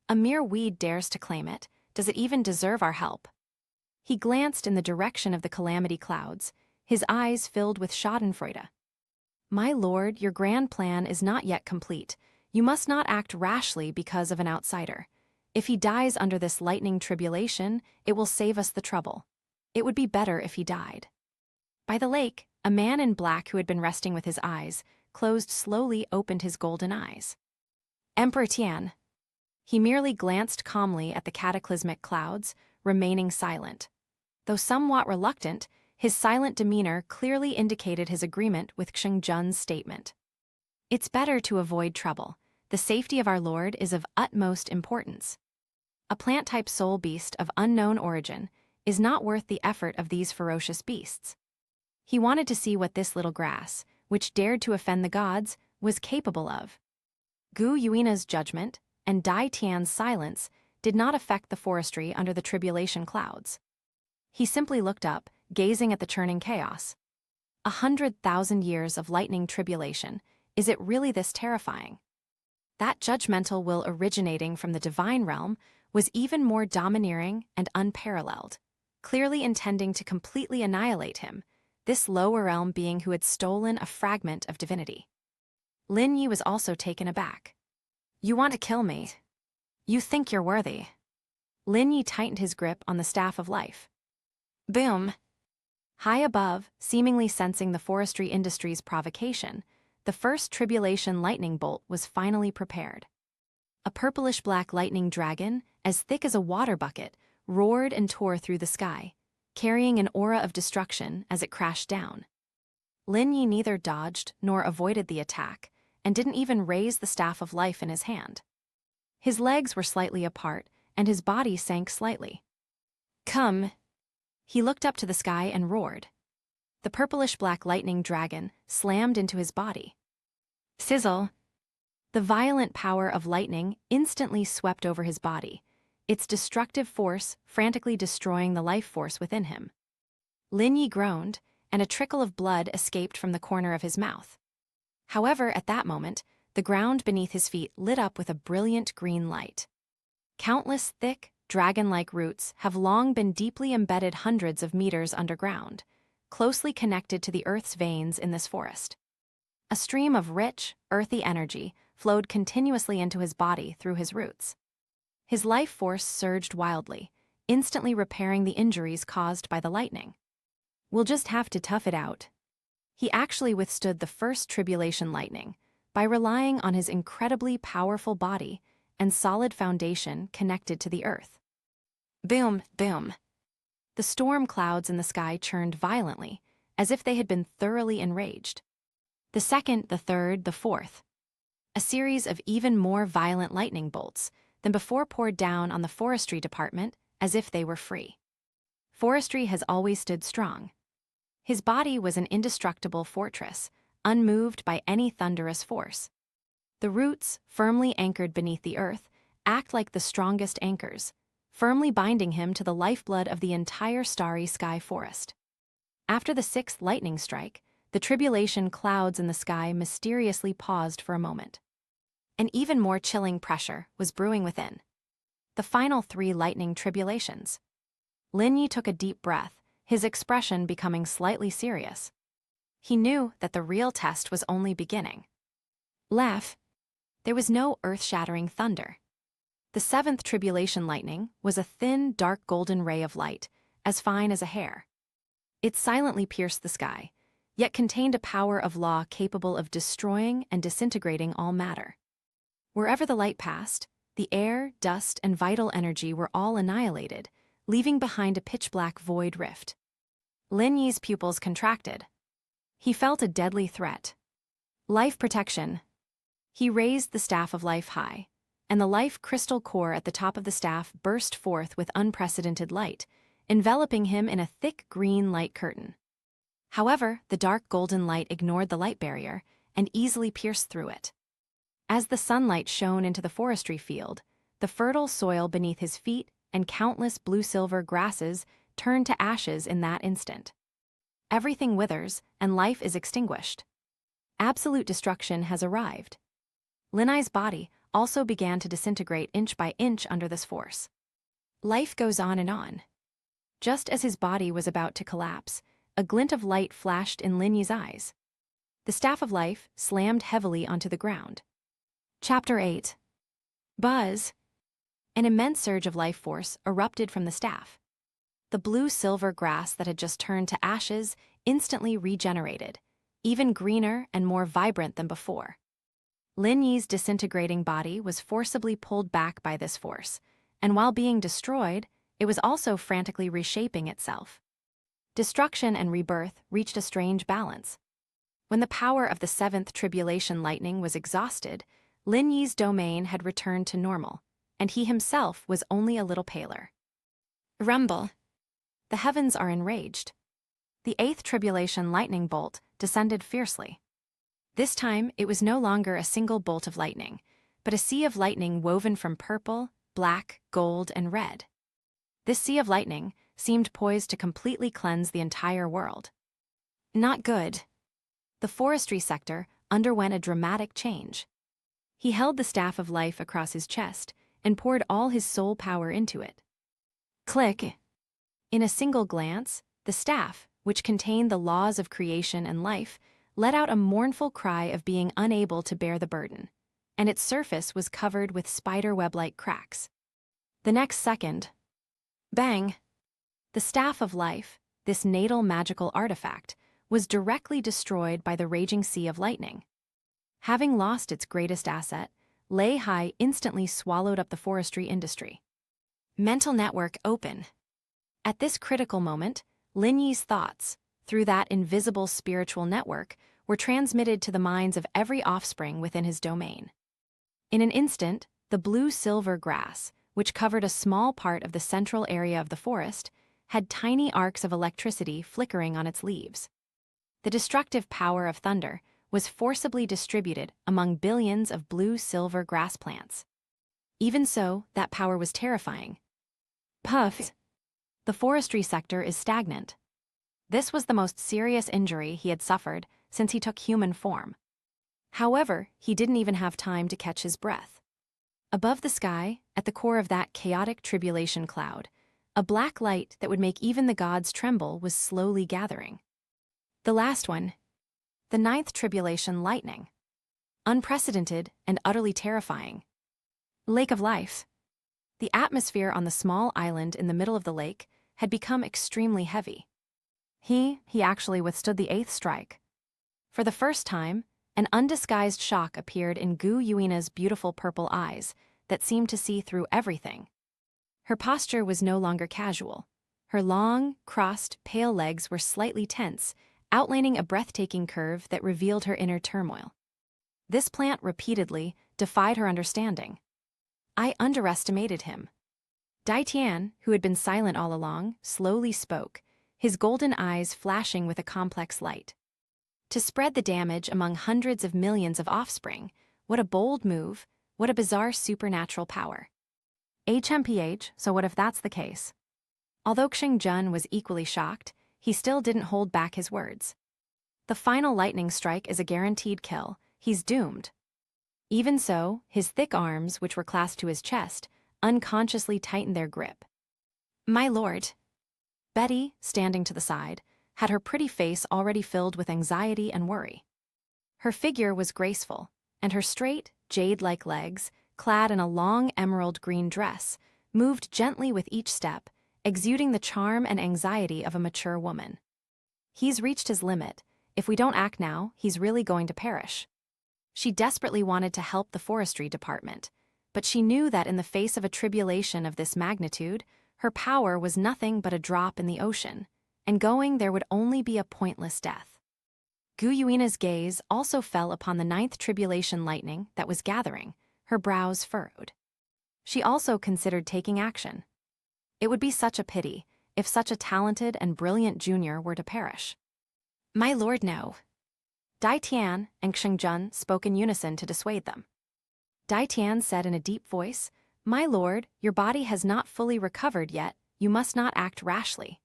Speaker 1: A mere weed dares to claim it. Does it even deserve our help? He glanced in the direction of the calamity clouds, his eyes filled with schadenfreude. My lord, your grand plan is not yet complete. You must not act rashly because of an outsider. If he dies under this lightning tribulation, it will save us the trouble. It would be better if he died. By the lake, a man in black who had been resting with his eyes closed slowly opened his golden eyes. Emperor Tian. He merely glanced calmly at the cataclysmic clouds, remaining silent. Though somewhat reluctant, his silent demeanor clearly indicated his agreement with Xing Jun's statement. It's better to avoid trouble. The safety of our lord is of utmost importance. A plant-type soul beast of unknown origin is not worth the effort of these ferocious beasts. He wanted to see what this little grass, which dared to offend the gods, was capable of. Gu Yuina's judgment and Dai Tian's silence did not affect the forestry under the tribulation clouds. He simply looked up, gazing at the churning chaos. 100,000 years of lightning tribulation, is it really this terrifying? That judgmental will originating from the divine realm was even more domineering and unparalleled, clearly intending to completely annihilate him, this lower realm being who had stolen a fragment of divinity. Lin Yi was also taken aback. You want to kill me? You think you're worthy? Lin Yi tightened his grip on the staff of life. Boom! High above, seemingly sensing the forestry industry's provocation, the first tribulation lightning bolt was finally prepared. A purplish-black lightning dragon, as thick as a water bucket, roared and tore through the sky, carrying an aura of destruction as it crashed down. Lin Yi neither dodged nor avoided the attack, and didn't even raise the staff of life in his hand. His legs were slightly apart, and his body sank slightly. Come! He looked up to the sky and roared. The purplish-black lightning dragon slammed into his body. Sizzle! The violent power of lightning instantly swept over his body, its destructive force frantically destroying the life force within him. Lin Yi groaned, and a trickle of blood escaped from the corner of his mouth. However, at that moment, the ground beneath his feet lit up with a brilliant green light. Countless thick, dragon-like roots have long been deeply embedded hundreds of meters underground, closely connected to the earth's veins in this forest. A stream of rich, earthy energy flowed continuously into his body through his roots. His life force surged wildly, instantly repairing the injuries caused by the lightning. We'll just have to tough it out. He actually withstood the first tribulation lightning by relying on his incredibly powerful body and solid foundation connected to the earth. Boom, boom. the storm clouds in the sky churned violently, as if they had been thoroughly enraged. The second, the third, the fourth. A series of even more violent lightning bolts than before poured down on the forestry department as if they were free. Forestry has always stood strong. His body was an indestructible fortress, unmoved by any thunderous force. The roots, firmly anchored beneath the earth, act like the strongest anchors, firmly binding him to the lifeblood of the entire starry sky forest. After the sixth lightning strike, the tribulation clouds in the sky mysteriously paused for a moment. An even more chilling pressure was brewing within. The final 3 lightning tribulations. Lin Yi took a deep breath, his expression becoming slightly serious. He knew that the real test was only beginning. There was no earth-shattering thunder. The 7th tribulation lightning was a thin, dark golden ray of light, as fine as a hair. It silently pierced the sky, yet contained a power of law capable of destroying and disintegrating all matter. Wherever the light passed, the air, dust, and vital energy were all annihilated, leaving behind a pitch-black void rift. Lin Yi's pupils contracted. He felt a deadly threat. Life protection. He raised the staff of life high, and the life crystal core at the top of the staff burst forth with unprecedented light, enveloping him in a thick green light curtain. However, the dark golden light ignored the light barrier and easily pierced through it. As the sunlight shone into the forestry field, the fertile soil beneath his feet and countless blue-silver grasses turned to ashes in that instant. Everything withers, and life is extinguished. Absolute destruction has arrived. Lin Yi's body also began to disintegrate inch by inch under this force. Life goes on and on. Just as his body was about to collapse, a glint of light flashed in Lin Yi's eyes. The staff of life slammed heavily onto the ground. Chapter 8. Buzz. An immense surge of life force erupted from the staff. The blue-silver grass that had just turned to ashes instantly regenerated, even greener and more vibrant than before. Lin Yi's disintegrating body was forcibly pulled back by this force, and while being destroyed, it was also frantically reshaping itself. Destruction and rebirth reached a strange balance. When the power of the 7th tribulation lightning was exhausted, Lin Yi's domain had returned to normal, and he himself was only a little paler. Rumble. The heavens are enraged. The 8th tribulation lightning bolt descended fiercely. This time, it was no longer a single bolt of lightning, but a sea of lightning woven from purple, black, gold, and red. This sea of lightning seemed poised to completely cleanse the entire world. Not good. The forestry sector underwent a dramatic change. He held the staff of life across his chest and poured all his soul power into it. Click. In a single glance, the staff, which contained the laws of creation and life, let out a mournful cry of being unable to bear the burden, and its surface was covered with spider-web-like cracks. The next second, bang! The staff of life, this natal magical artifact, was directly destroyed by the raging sea of lightning. Having lost its greatest asset, Lei Hai instantly swallowed up the forestry industry. Mental network open. At this critical moment, Lin Yi's thoughts, through that invisible spiritual network, were transmitted to the minds of every offspring within his domain. In an instant, the blue-silver grass, which covered a small part of the central area of the forest, had tiny arcs of electricity flickering on its leaves. The destructive power of thunder was forcibly distributed among billions of blue-silver grass plants. Even so, that power was terrifying. Puff. The forestry sector is stagnant. This was the most serious injury he had suffered since he took human form. However, he didn't even have time to catch his breath. Above the sky, at the core of that chaotic tribulation cloud, a black light that would make even the gods tremble was slowly gathering. The last one, the 9th tribulation lightning. Unprecedented and utterly terrifying. Lake of Life. The atmosphere on the small island in the middle of the lake had become extremely heavy. He actually withstood the 8th strike. For the first time, an undisguised shock appeared in Gu Yuina's beautiful purple eyes that seemed to see through everything. Her posture was no longer casual. Her long, crossed, pale legs were slightly tense, outlining a breathtaking curve that revealed her inner turmoil. This plant repeatedly defied her understanding. I underestimated him. Dai Tian, who had been silent all along, slowly spoke, his golden eyes flashing with a complex light. To spread the damage among hundreds of millions of offspring, what a bold move, what a bizarre supernatural power. HMPH, so what if that's the case? Although Xingjun was equally shocked, he still didn't hold back his words. The final lightning strike is a guaranteed kill, he's doomed. Even so, his thick arms, which were clasped to his chest, unconsciously tightened their grip. My lord. Betty, standing to the side, had her pretty face already filled with anxiety and worry. Her figure was graceful, and her straight, jade-like legs, clad in a long emerald green dress, moved gently with each step, exuding the charm and anxiety of a mature woman. He's reached his limit. If we don't act now, he's really going to perish. She desperately wanted to help the forestry department, but she knew that in the face of a tribulation of this magnitude, her power was nothing but a drop in the ocean, and going there would only be a pointless death. Gu Yuina's gaze also fell upon the 9th tribulation lightning that was gathering, her brows furrowed. She also considered taking action. It would be such a pity if such a talented and brilliant junior were to perish. My lord, no. Dai Tian and Xingjun spoke in unison to dissuade them. Dai Tian said in a deep voice, My lord, your body has not fully recovered yet, you must not act rashly.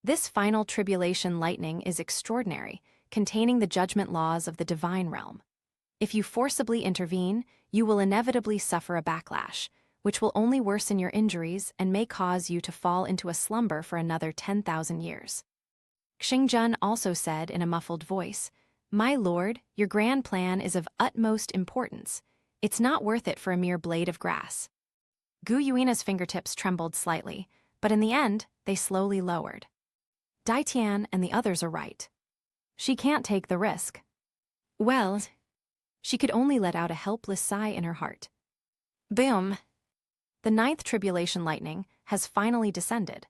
Speaker 1: This final tribulation lightning is extraordinary, containing the judgment laws of the divine realm. If you forcibly intervene, you will inevitably suffer a backlash, which will only worsen your injuries and may cause you to fall into a slumber for another 10,000 years. Xingjun also said in a muffled voice, My lord, your grand plan is of utmost importance. It's not worth it for a mere blade of grass. Gu Yuina's fingertips trembled slightly, but in the end, they slowly lowered. Dai Tian and the others are right. She can't take the risk. Well, she could only let out a helpless sigh in her heart. Boom! The 9th tribulation lightning has finally descended.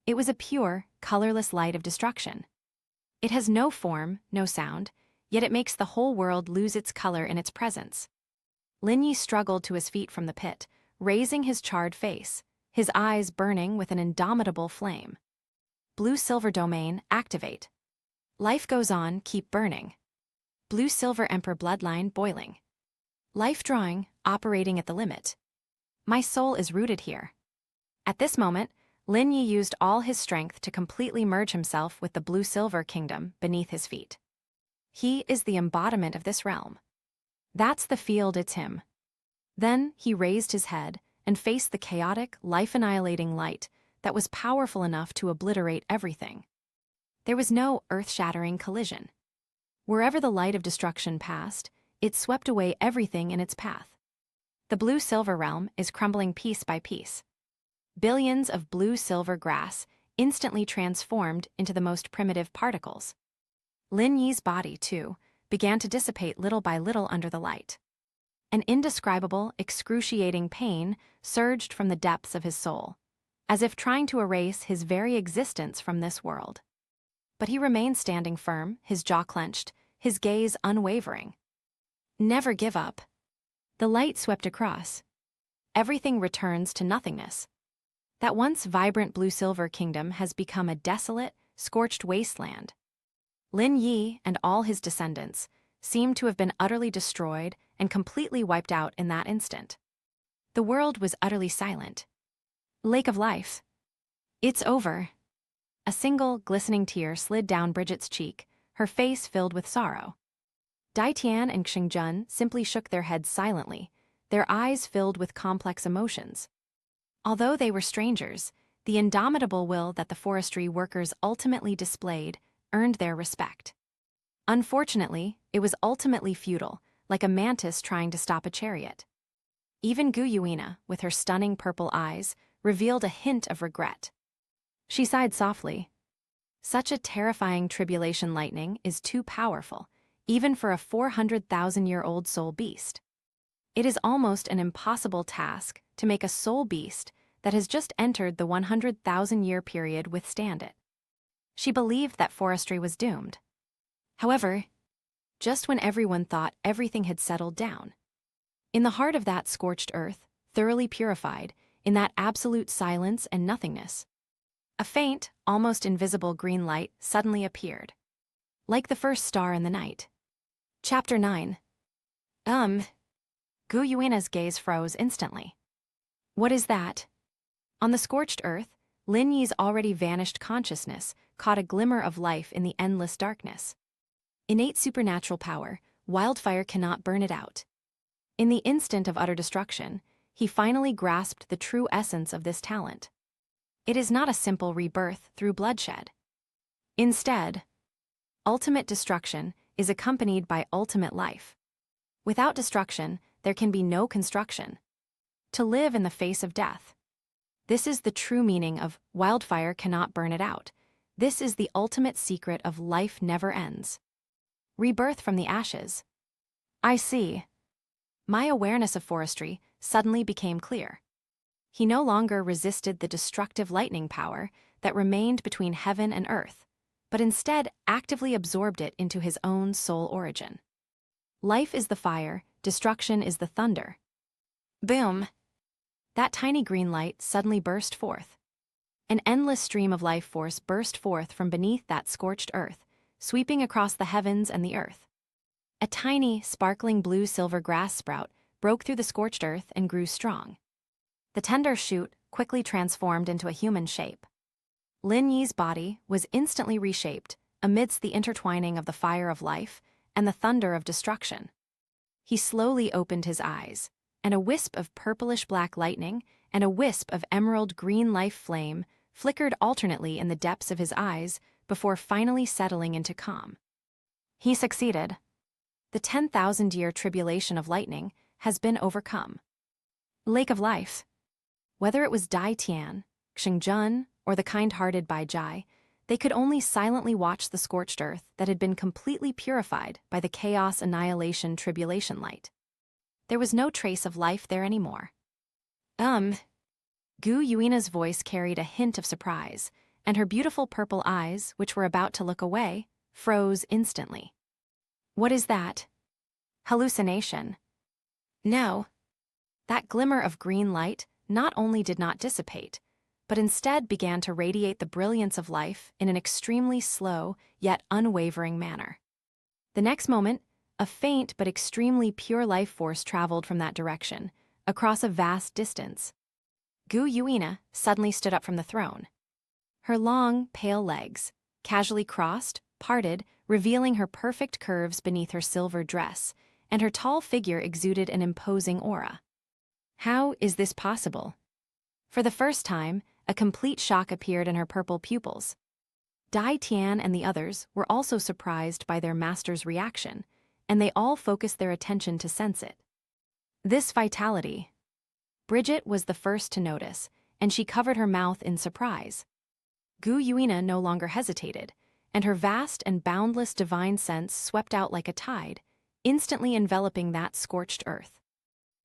Speaker 1: It was a pure, colorless light of destruction. It has no form, no sound, yet it makes the whole world lose its color in its presence. Lin Yi struggled to his feet from the pit, raising his charred face, his eyes burning with an indomitable flame. Blue-silver domain, activate. Life goes on, keep burning. Blue-silver emperor bloodline, boiling. Life drawing, operating at the limit. My soul is rooted here. At this moment, Lin Yi used all his strength to completely merge himself with the blue-silver kingdom beneath his feet. He is the embodiment of this realm. That's the field, it's him. Then he raised his head and faced the chaotic, life-annihilating light that was powerful enough to obliterate everything. There was no earth-shattering collision. Wherever the light of destruction passed, it swept away everything in its path. The blue-silver realm is crumbling piece by piece. Billions of blue-silver grass instantly transformed into the most primitive particles. Lin Yi's body, too, began to dissipate little by little under the light. An indescribable, excruciating pain surged from the depths of his soul, as if trying to erase his very existence from this world. But he remained standing firm, his jaw clenched, his gaze unwavering. Never give up. The light swept across. Everything returns to nothingness. That once vibrant blue-silver kingdom has become a desolate, scorched wasteland. Lin Yi and all his descendants seemed to have been utterly destroyed and completely wiped out in that instant. The world was utterly silent. Lake of Life. It's over. A single, glistening tear slid down Bridget's cheek, her face filled with sorrow. Dai Tian and Xingjun simply shook their heads silently, their eyes filled with complex emotions. Although they were strangers, the indomitable will that the forestry workers ultimately displayed earned their respect. Unfortunately, it was ultimately futile, like a mantis trying to stop a chariot. Even Gu Yuina, with her stunning purple eyes, revealed a hint of regret. She sighed softly. Such a terrifying tribulation lightning is too powerful, even for a 400,000-year-old soul beast. It is almost an impossible task to make a soul beast that has just entered the 100,000-year period withstand it. She believed that forestry was doomed. However, just when everyone thought everything had settled down, in the heart of that scorched earth, thoroughly purified, in that absolute silence and nothingness, a faint, almost invisible green light suddenly appeared, like the first star in the night. Chapter 9. Gu Yuina's gaze froze instantly. What is that? On the scorched earth, Lin Yi's already vanished consciousness caught a glimmer of life in the endless darkness. Innate supernatural power, wildfire cannot burn it out. In the instant of utter destruction, he finally grasped the true essence of this talent. It is not a simple rebirth through bloodshed. Instead, ultimate destruction is accompanied by ultimate life. Without destruction, there can be no construction. To live in the face of death. This is the true meaning of wildfire cannot burn it out. This is the ultimate secret of life never ends. Rebirth from the ashes. I see. My awareness of forestry suddenly became clear. He no longer resisted the destructive lightning power that remained between heaven and earth, but instead actively absorbed it into his own soul origin. Life is the fire, destruction is the thunder. Boom! That tiny green light suddenly burst forth. An endless stream of life force burst forth from beneath that scorched earth, sweeping across the heavens and the earth. A tiny, sparkling blue-silver grass sprout broke through the scorched earth and grew strong. The tender shoot quickly transformed into a human shape. Lin Yi's body was instantly reshaped amidst the intertwining of the fire of life and the thunder of destruction. He slowly opened his eyes, and a wisp of purplish-black lightning and a wisp of emerald-green life flame flickered alternately in the depths of his eyes before finally settling into calm. He succeeded. The 10,000-year tribulation of lightning has been overcome. Lake of Life. Whether it was Dai Tian, Xingjun, or the kind-hearted Bai Jai, they could only silently watch the scorched earth that had been completely purified by the chaos annihilation tribulation light. There was no trace of life there anymore. Gu Yuina's voice carried a hint of surprise, and her beautiful purple eyes, which were about to look away, froze instantly. What is that? Hallucination. No. That glimmer of green light not only did not dissipate, but instead began to radiate the brilliance of life in an extremely slow yet unwavering manner. The next moment, a faint but extremely pure life force traveled from that direction, across a vast distance. Gu Yuina suddenly stood up from the throne. Her long, pale legs, casually crossed, parted, revealing her perfect curves beneath her silver dress, and her tall figure exuded an imposing aura. How is this possible? For the first time, a complete shock appeared in her purple pupils. Dai Tian and the others were also surprised by their master's reaction, and they all focused their attention to sense it. This vitality. Bridget was the first to notice, and she covered her mouth in surprise. Gu Yuina no longer hesitated, and her vast and boundless divine sense swept out like a tide, instantly enveloping that scorched earth.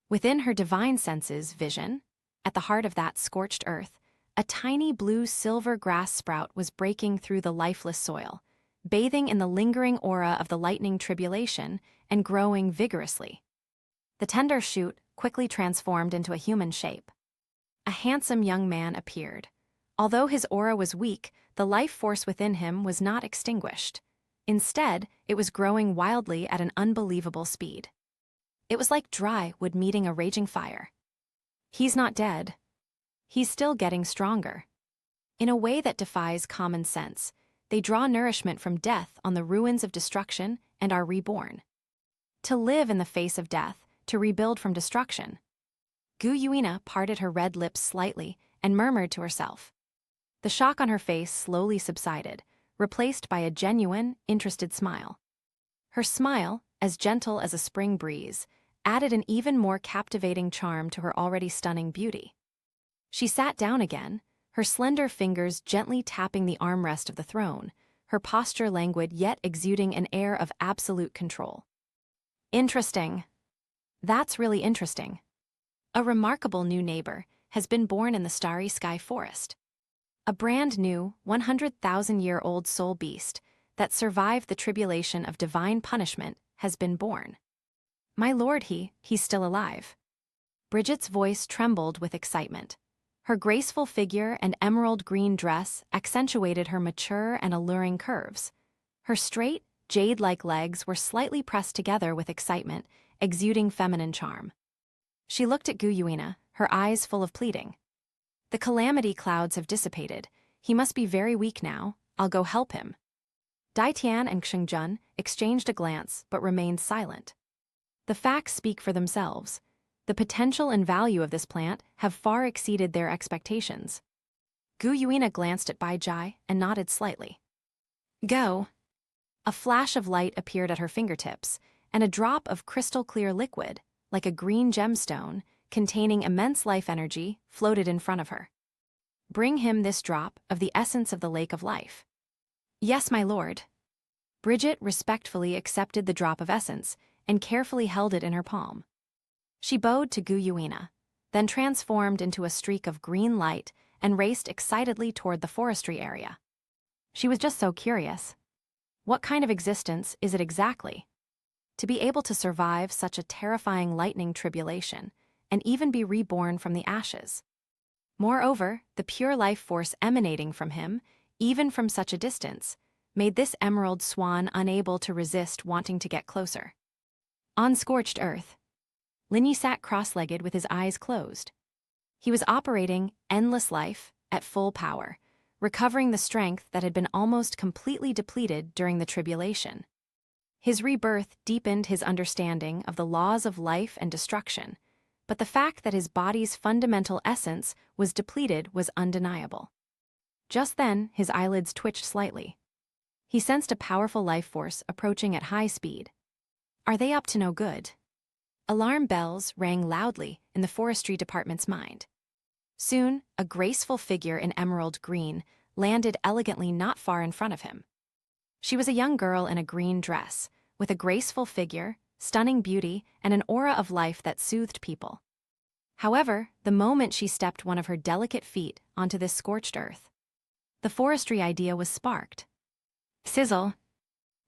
Speaker 1: Within her divine sense's vision, at the heart of that scorched earth, a tiny blue-silver grass sprout was breaking through the lifeless soil, bathing in the lingering aura of the lightning tribulation and growing vigorously. The tender shoot quickly transformed into a human shape. A handsome young man appeared. Although his aura was weak, the life force within him was not extinguished. Instead, it was growing wildly at an unbelievable speed. It was like dry wood meeting a raging fire. He's not dead. He's still getting stronger. In a way that defies common sense, they draw nourishment from death on the ruins of destruction and are reborn. To live in the face of death, to rebuild from destruction. Gu Yuina parted her red lips slightly and murmured to herself. The shock on her face slowly subsided, replaced by a genuine, interested smile. Her smile, as gentle as a spring breeze, added an even more captivating charm to her already stunning beauty. She sat down again, her slender fingers gently tapping the armrest of the throne, her posture languid yet exuding an air of absolute control. Interesting. That's really interesting. A remarkable new neighbor, has been born in the starry sky forest. A brand new, 100,000-year-old soul beast that survived the tribulation of divine punishment has been born. My lord, he's still alive. Bridget's voice trembled with excitement. Her graceful figure and emerald green dress accentuated her mature and alluring curves. Her straight, jade-like legs were slightly pressed together with excitement, exuding feminine charm. She looked at Gu Yuina, her eyes full of pleading. The calamity clouds have dissipated. He must be very weak now. I'll go help him. Dai Tian and Xingjun exchanged a glance but remained silent. The facts speak for themselves. The potential and value of this plant have far exceeded their expectations. Gu Yuina glanced at Bai Jai and nodded slightly. Go. A flash of light appeared at her fingertips, and a drop of crystal-clear liquid, like a green gemstone, containing immense life energy, floated in front of her. Bring him this drop of the essence of the lake of life. Yes, my lord. Bridget respectfully accepted the drop of essence and carefully held it in her palm. She bowed to Gu Yuina, then transformed into a streak of green light and raced excitedly toward the forestry area. She was just so curious. What kind of existence is it exactly? To be able to survive such a terrifying lightning tribulation and even be reborn from the ashes. Moreover, the pure life force emanating from him, even from such a distance, made this emerald swan unable to resist wanting to get closer. On scorched earth, Linyi sat cross-legged with his eyes closed. He was operating endless life at full power, recovering the strength that had been almost completely depleted during the tribulation. His rebirth deepened his understanding of the laws of life and destruction, but the fact that his body's fundamental essence was depleted was undeniable. Just then, his eyelids twitched slightly. He sensed a powerful life force approaching at high speed. Are they up to no good? Alarm bells rang loudly in the forestry department's mind. Soon, a graceful figure in emerald green landed elegantly not far in front of him. She was a young girl in a green dress, with a graceful figure, stunning beauty, and an aura of life that soothed people. However, the moment she stepped one of her delicate feet onto this scorched earth, the forestry idea was sparked. Sizzle!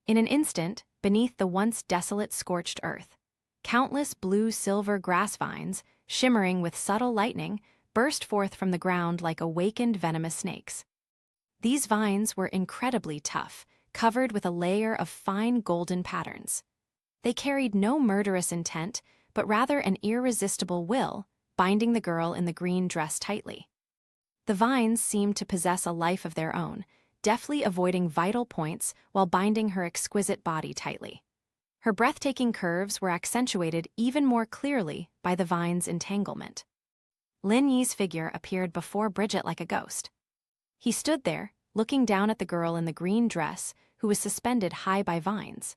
Speaker 1: In an instant, beneath the once desolate scorched earth, countless blue-silver grass vines, shimmering with subtle lightning, burst forth from the ground like awakened venomous snakes. These vines were incredibly tough, covered with a layer of fine golden patterns. They carried no murderous intent, but rather an irresistible will, binding the girl in the green dress tightly. The vines seemed to possess a life of their own, deftly avoiding vital points while binding her exquisite body tightly. Her breathtaking curves were accentuated even more clearly by the vine's entanglement. Lin Yi's figure appeared before Bridget like a ghost. He stood there, looking down at the girl in the green dress who was suspended high by vines.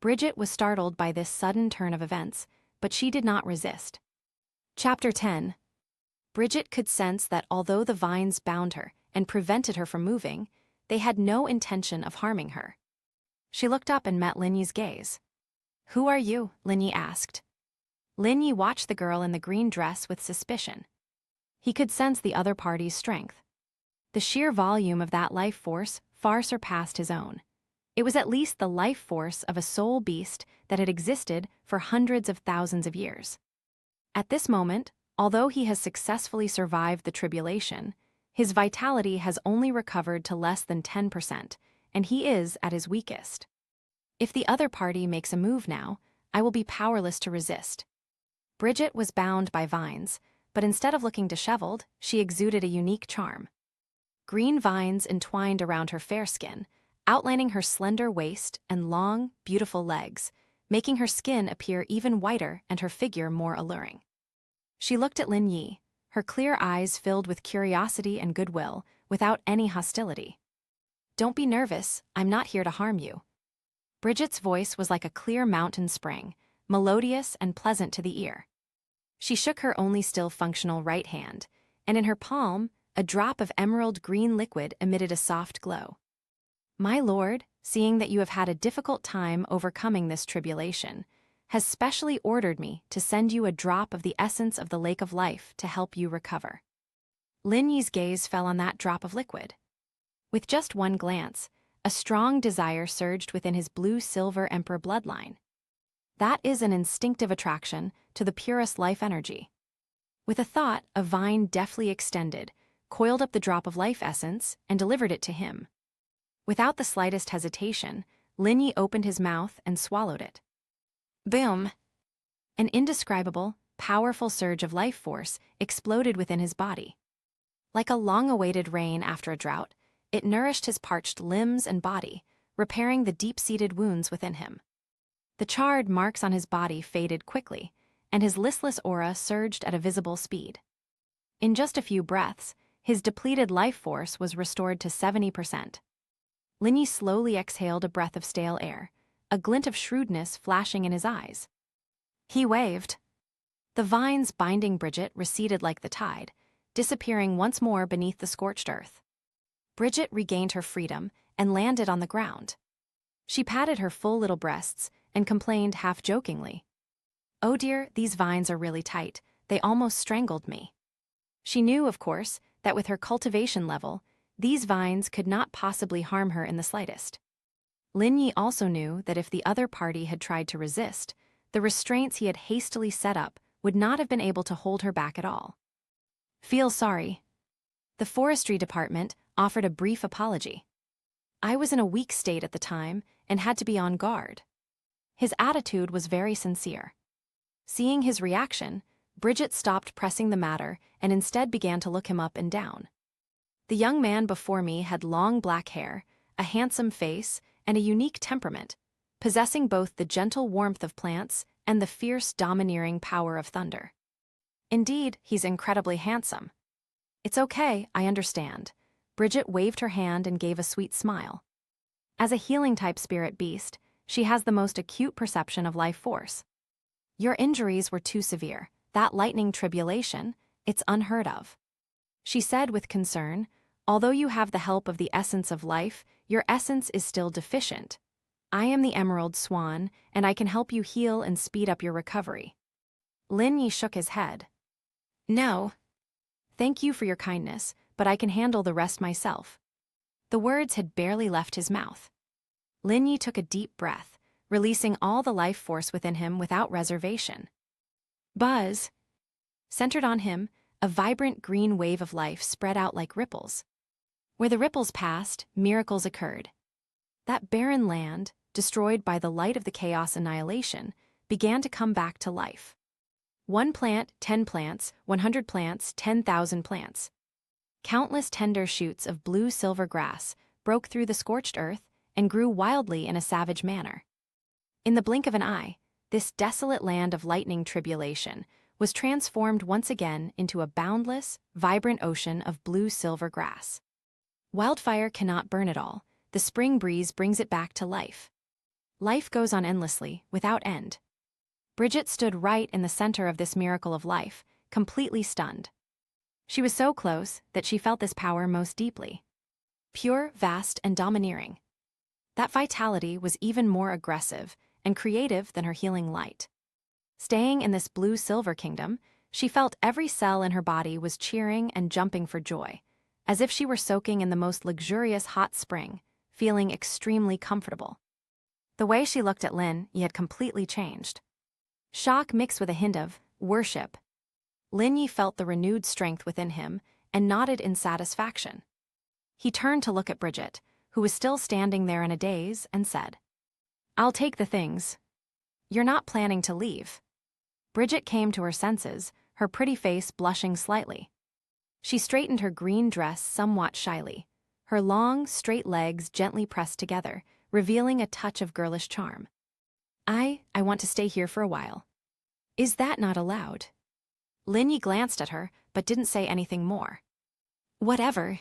Speaker 1: Bridget was startled by this sudden turn of events, but she did not resist. Chapter 10. Bridget could sense that although the vines bound her and prevented her from moving, they had no intention of harming her. She looked up and met Lin Yi's gaze. Who are you? Lin Yi asked. Lin Yi watched the girl in the green dress with suspicion. He could sense the other party's strength. The sheer volume of that life force far surpassed his own. It was at least the life force of a soul beast that had existed for hundreds of thousands of years. At this moment, although he has successfully survived the tribulation, his vitality has only recovered to less than 10%, and he is at his weakest. If the other party makes a move now, I will be powerless to resist. Bridget was bound by vines, but instead of looking disheveled, she exuded a unique charm. Green vines entwined around her fair skin, outlining her slender waist and long, beautiful legs, making her skin appear even whiter and her figure more alluring. She looked at Lin Yi, her clear eyes filled with curiosity and goodwill, without any hostility. Don't be nervous, I'm not here to harm you. Bridget's voice was like a clear mountain spring, melodious and pleasant to the ear. She shook her only still functional right hand, and in her palm, a drop of emerald green liquid emitted a soft glow. My lord, seeing that you have had a difficult time overcoming this tribulation, has specially ordered me to send you a drop of the essence of the lake of life to help you recover. Lin Yi's gaze fell on that drop of liquid. With just one glance, a strong desire surged within his blue-silver emperor bloodline. That is an instinctive attraction to the purest life energy. With a thought, a vine deftly extended, coiled up the drop of life essence, and delivered it to him. Without the slightest hesitation, Lin Yi opened his mouth and swallowed it. Boom! An indescribable, powerful surge of life force exploded within his body. Like a long-awaited rain after a drought, it nourished his parched limbs and body, repairing the deep-seated wounds within him. The charred marks on his body faded quickly, and his listless aura surged at a visible speed. In just a few breaths, his depleted life force was restored to 70%. Lin Yi slowly exhaled a breath of stale air, a glint of shrewdness flashing in his eyes. He waved. The vines binding Bridget receded like the tide, disappearing once more beneath the scorched earth. Bridget regained her freedom and landed on the ground. She patted her full little breasts and complained half-jokingly, "Oh dear, these vines are really tight. They almost strangled me." She knew, of course, that with her cultivation level, these vines could not possibly harm her in the slightest. Lin Yi also knew that if the other party had tried to resist, the restraints he had hastily set up would not have been able to hold her back at all. "Feel sorry." The forestry department offered a brief apology. "I was in a weak state at the time and had to be on guard." His attitude was very sincere. Seeing his reaction, Bridget stopped pressing the matter and instead began to look him up and down. The young man before me had long black hair, a handsome face, and a unique temperament, possessing both the gentle warmth of plants and the fierce, domineering power of thunder. Indeed, he's incredibly handsome. "It's okay, I understand." Bridget waved her hand and gave a sweet smile. As a healing-type spirit beast, she has the most acute perception of life force. "Your injuries were too severe. That lightning tribulation, it's unheard of," she said with concern. "Although you have the help of the essence of life, your essence is still deficient. I am the Emerald Swan, and I can help you heal and speed up your recovery." Lin Yi shook his head. "No. Thank you for your kindness, but I can handle the rest myself." The words had barely left his mouth. Lin Yi took a deep breath, releasing all the life force within him without reservation. Buzz! Centered on him, a vibrant green wave of life spread out like ripples. Where the ripples passed, miracles occurred. That barren land, destroyed by the light of the chaos annihilation, began to come back to life. 1 plant, 10 plants, 100 plants, 10,000 plants. Countless tender shoots of blue-silver grass broke through the scorched earth and grew wildly in a savage manner. In the blink of an eye, this desolate land of lightning tribulation was transformed once again into a boundless, vibrant ocean of blue-silver grass. Wildfire cannot burn it all. The spring breeze brings it back to life. Life goes on endlessly, without end. Bridget stood right in the center of this miracle of life, completely stunned. She was so close that she felt this power most deeply. Pure, vast, and domineering. That vitality was even more aggressive and creative than her healing light. Staying in this blue-silver kingdom, she felt every cell in her body was cheering and jumping for joy, as if she were soaking in the most luxurious hot spring, feeling extremely comfortable. The way she looked at Lin Yi had completely changed. Shock mixed with a hint of worship. Lin Yi felt the renewed strength within him and nodded in satisfaction. He turned to look at Bridget, who was still standing there in a daze, and said, "I'll take the things. You're not planning to leave." Bridget came to her senses, her pretty face blushing slightly. She straightened her green dress somewhat shyly, her long, straight legs gently pressed together, revealing a touch of girlish charm. I want to stay here for a while." "Is that not allowed?" Lin Yi glanced at her, but didn't say anything more. "Whatever."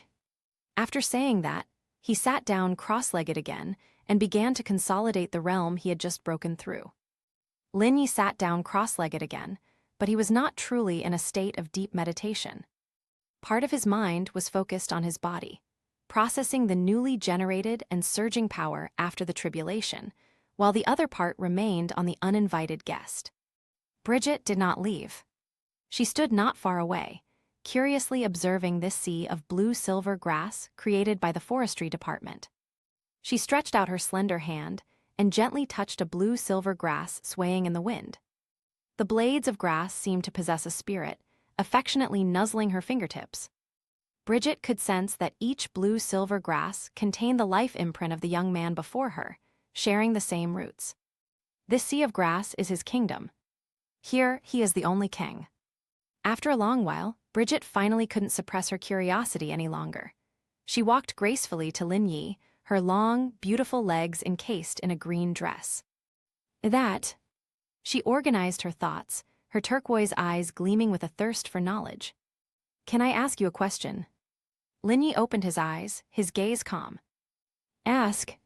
Speaker 1: After saying that, he sat down cross-legged again and began to consolidate the realm he had just broken through. Lin Yi sat down cross-legged again, but he was not truly in a state of deep meditation. Part of his mind was focused on his body, processing the newly generated and surging power after the tribulation, while the other part remained on the uninvited guest. Bridget did not leave. She stood not far away, curiously observing this sea of blue-silver grass created by the forestry department. She stretched out her slender hand and gently touched a blue-silver grass swaying in the wind. The blades of grass seemed to possess a spirit, affectionately nuzzling her fingertips. Bridget could sense that each blue-silver grass contained the life imprint of the young man before her, sharing the same roots. This sea of grass is his kingdom. Here, he is the only king. After a long while, Bridget finally couldn't suppress her curiosity any longer. She walked gracefully to Lin Yi, her long, beautiful legs encased in a green dress. She organized her thoughts, her turquoise eyes gleaming with a thirst for knowledge. Can I ask you a question? Lin Yi opened his eyes, his gaze calm. Ask.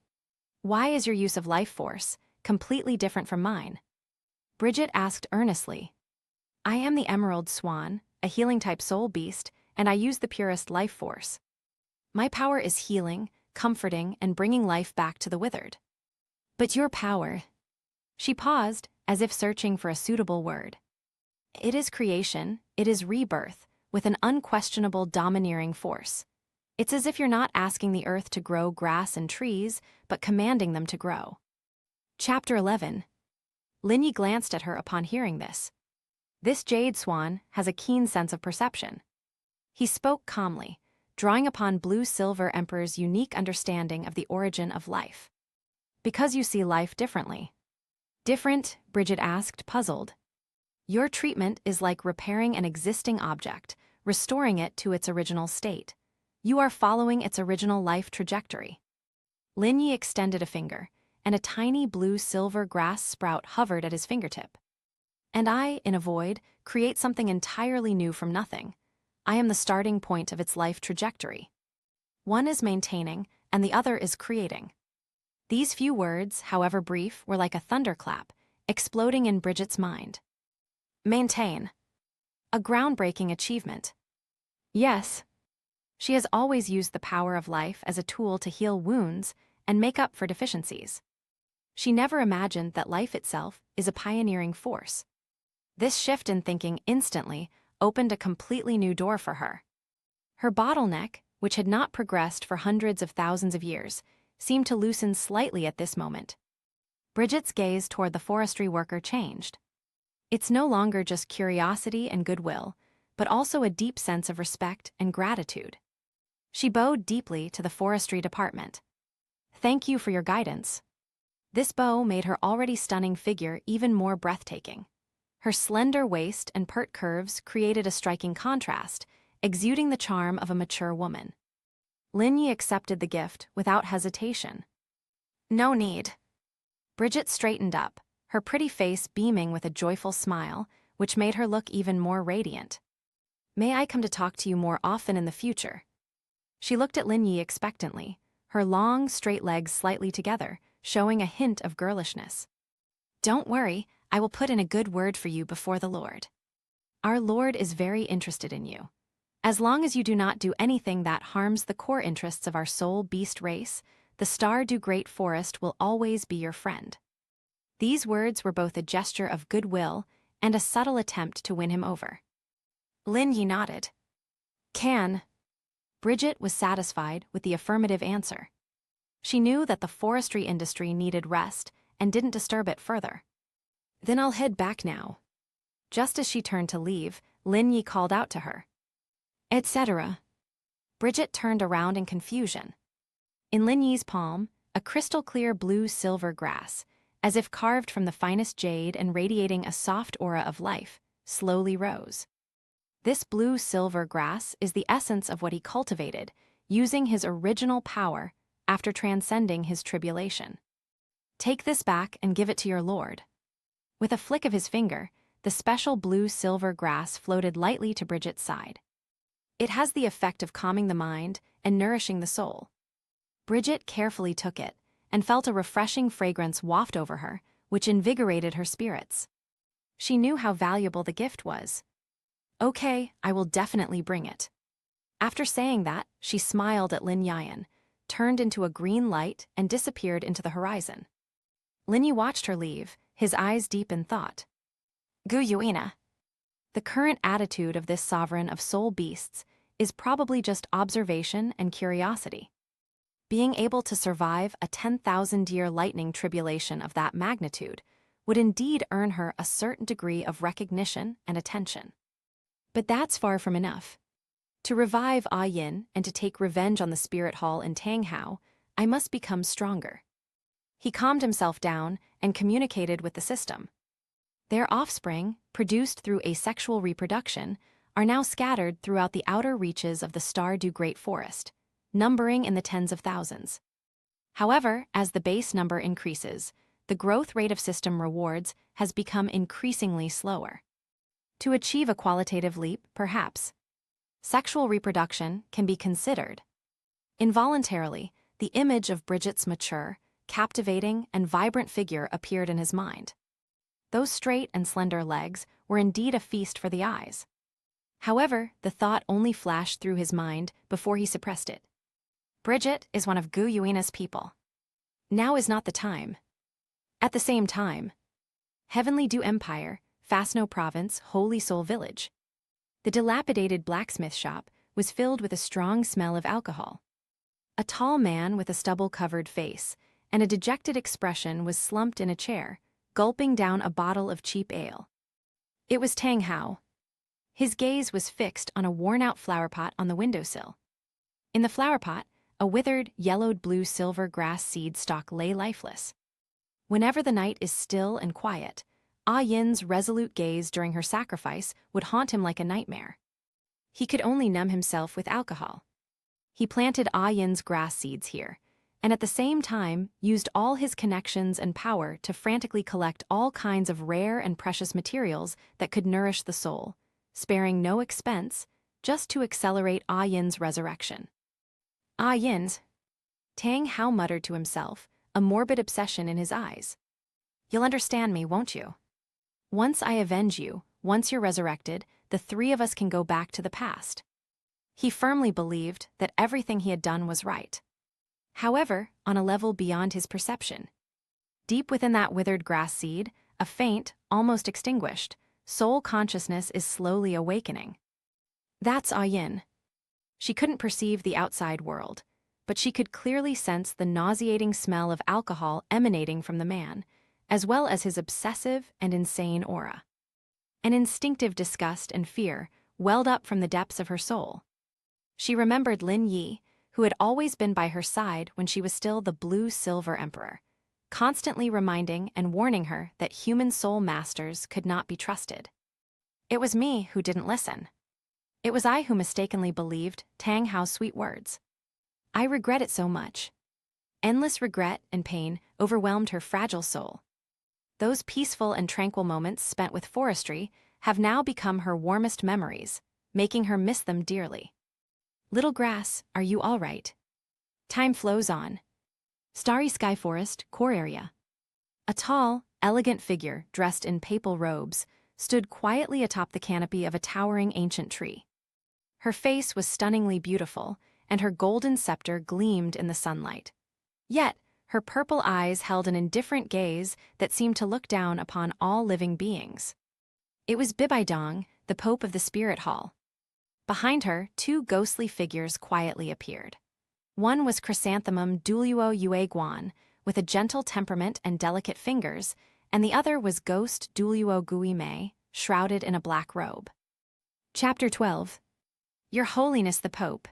Speaker 1: Why is your use of life force completely different from mine? Bridget asked earnestly. I am the Emerald Swan, a healing-type soul beast, and I use the purest life force. My power is healing, comforting, and bringing life back to the withered. But your power... She paused, as if searching for a suitable word. It is creation, it is rebirth, with an unquestionable domineering force. It's as if you're not asking the earth to grow grass and trees, but commanding them to grow. Chapter 11. Lin Yi glanced at her upon hearing this. This jade swan has a keen sense of perception. He spoke calmly, drawing upon Blue-Silver Emperor's unique understanding of the origin of life. Because you see life differently. Different? Bridget asked, puzzled. Your treatment is like repairing an existing object, restoring it to its original state. You are following its original life trajectory. Lin Yi extended a finger, and a tiny blue-silver grass sprout hovered at his fingertip. And I, in a void, create something entirely new from nothing. I am the starting point of its life trajectory. One is maintaining, and the other is creating. These few words, however brief, were like a thunderclap, exploding in Bridget's mind. Maintain. A groundbreaking achievement. Yes. She has always used the power of life as a tool to heal wounds and make up for deficiencies. She never imagined that life itself is a pioneering force. This shift in thinking instantly opened a completely new door for her. Her bottleneck, which had not progressed for hundreds of thousands of years, seemed to loosen slightly at this moment. Bridget's gaze toward the forestry worker changed. It's no longer just curiosity and goodwill, but also a deep sense of respect and gratitude. She bowed deeply to the forestry department. Thank you for your guidance. This bow made her already stunning figure even more breathtaking. Her slender waist and pert curves created a striking contrast, exuding the charm of a mature woman. Lin Yi accepted the gift without hesitation. No need. Bridget straightened up, her pretty face beaming with a joyful smile, which made her look even more radiant. May I come to talk to you more often in the future? She looked at Lin Yi expectantly, her long, straight legs slightly together, showing a hint of girlishness. Don't worry, I will put in a good word for you before the Lord. Our Lord is very interested in you. As long as you do not do anything that harms the core interests of our soul beast race, the Star-Du Great Forest will always be your friend. These words were both a gesture of goodwill and a subtle attempt to win him over. Lin Yi nodded. Bridget was satisfied with the affirmative answer. She knew that the forestry industry needed rest and didn't disturb it further. Then I'll head back now. Just as she turned to leave, Lin Yi called out to her. Etc. Bridget turned around in confusion. In Lin Yi's palm, a crystal-clear blue-silver grass, as if carved from the finest jade and radiating a soft aura of life, slowly rose. This blue-silver grass is the essence of what he cultivated, using his original power after transcending his tribulation. Take this back and give it to your lord. With a flick of his finger, the special blue-silver grass floated lightly to Bridget's side. It has the effect of calming the mind and nourishing the soul. Bridget carefully took it and felt a refreshing fragrance waft over her, which invigorated her spirits. She knew how valuable the gift was. Okay, I will definitely bring it. After saying that, she smiled at Lin Yian, turned into a green light and disappeared into the horizon. Lin Yi watched her leave, his eyes deep in thought. Gu Yuina. The current attitude of this sovereign of soul beasts is probably just observation and curiosity. Being able to survive a 10,000-year lightning tribulation of that magnitude would indeed earn her a certain degree of recognition and attention. But that's far from enough. To revive Ah Yin and to take revenge on the spirit hall in Tang Hao, I must become stronger. He calmed himself down and communicated with the system. Their offspring, produced through asexual reproduction, are now scattered throughout the outer reaches of the Stardew Great Forest, numbering in the tens of thousands. However, as the base number increases, the growth rate of system rewards has become increasingly slower. To achieve a qualitative leap, perhaps, sexual reproduction can be considered. Involuntarily, the image of Bridget's mature, captivating, and vibrant figure appeared in his mind. Those straight and slender legs were indeed a feast for the eyes. However, the thought only flashed through his mind before he suppressed it. Bridget is one of Gu Yuina's people. Now is not the time. At the same time, Heavenly Dew Empire, Fasno Province, Holy Soul Village. The dilapidated blacksmith shop was filled with a strong smell of alcohol. A tall man with a stubble-covered face and a dejected expression was slumped in a chair, gulping down a bottle of cheap ale. It was Tang Hao. His gaze was fixed on a worn-out flowerpot on the windowsill. In the flowerpot, a withered, yellowed-blue silver grass seed stalk lay lifeless. Whenever the night is still and quiet, Ah Yin's resolute gaze during her sacrifice would haunt him like a nightmare. He could only numb himself with alcohol. He planted Ah Yin's grass seeds here, and at the same time used all his connections and power to frantically collect all kinds of rare and precious materials that could nourish the soul, sparing no expense, just to accelerate Ah Yin's resurrection. Ah Yin's, Tang Hao muttered to himself, a morbid obsession in his eyes. You'll understand me, won't you? Once I avenge you, once you're resurrected, the three of us can go back to the past. He firmly believed that everything he had done was right. However, on a level beyond his perception. Deep within that withered grass seed, a faint, almost extinguished, soul consciousness is slowly awakening. That's Ah Yin. She couldn't perceive the outside world, but she could clearly sense the nauseating smell of alcohol emanating from the man, as well as his obsessive and insane aura. An instinctive disgust and fear welled up from the depths of her soul. She remembered Lin Yi, who had always been by her side when she was still the blue-silver emperor, constantly reminding and warning her that human soul masters could not be trusted. It was me who didn't listen. It was I who mistakenly believed Tang Hao's sweet words. I regret it so much. Endless regret and pain overwhelmed her fragile soul. Those peaceful and tranquil moments spent with forestry have now become her warmest memories, making her miss them dearly. Little grass, are you all right? Time flows on. Starry Sky Forest, core area. A tall, elegant figure dressed in papal robes stood quietly atop the canopy of a towering ancient tree. Her face was stunningly beautiful, and her golden scepter gleamed in the sunlight. Yet, her purple eyes held an indifferent gaze that seemed to look down upon all living beings. It was Bibi Dong, the Pope of the Spirit Hall. Behind her, two ghostly figures quietly appeared. One was Chrysanthemum Douluo Guan, with a gentle temperament and delicate fingers, and the other was Ghost Douluo Guimei, shrouded in a black robe. Chapter 12. Your Holiness the Pope.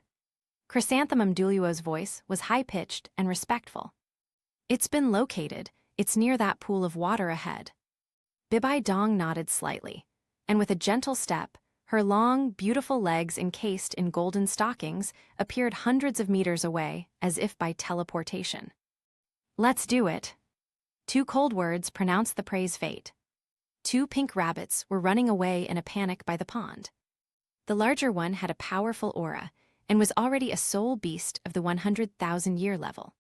Speaker 1: Chrysanthemum Douluo's voice was high-pitched and respectful. It's been located. It's near that pool of water ahead. Bibi Dong nodded slightly, and with a gentle step, her long, beautiful legs encased in golden stockings appeared hundreds of meters away, as if by teleportation. Let's do it. Two cold words pronounced the prey's fate. Two pink rabbits were running away in a panic by the pond. The larger one had a powerful aura and was already a soul beast of the 100,000-year level.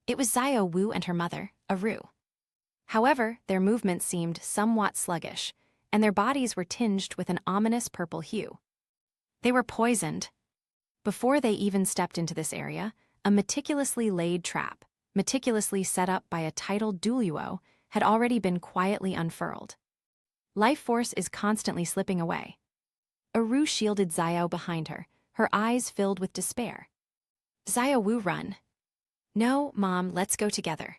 Speaker 1: It was Xiao Wu and her mother, Aru. However, their movements seemed somewhat sluggish, and their bodies were tinged with an ominous purple hue. They were poisoned. Before they even stepped into this area, a meticulously laid trap, meticulously set up by a titled Douluo, had already been quietly unfurled. Life force is constantly slipping away. Ru shielded Xiao behind her eyes filled with despair. Xiao Wu, run. No, Mom, let's go together.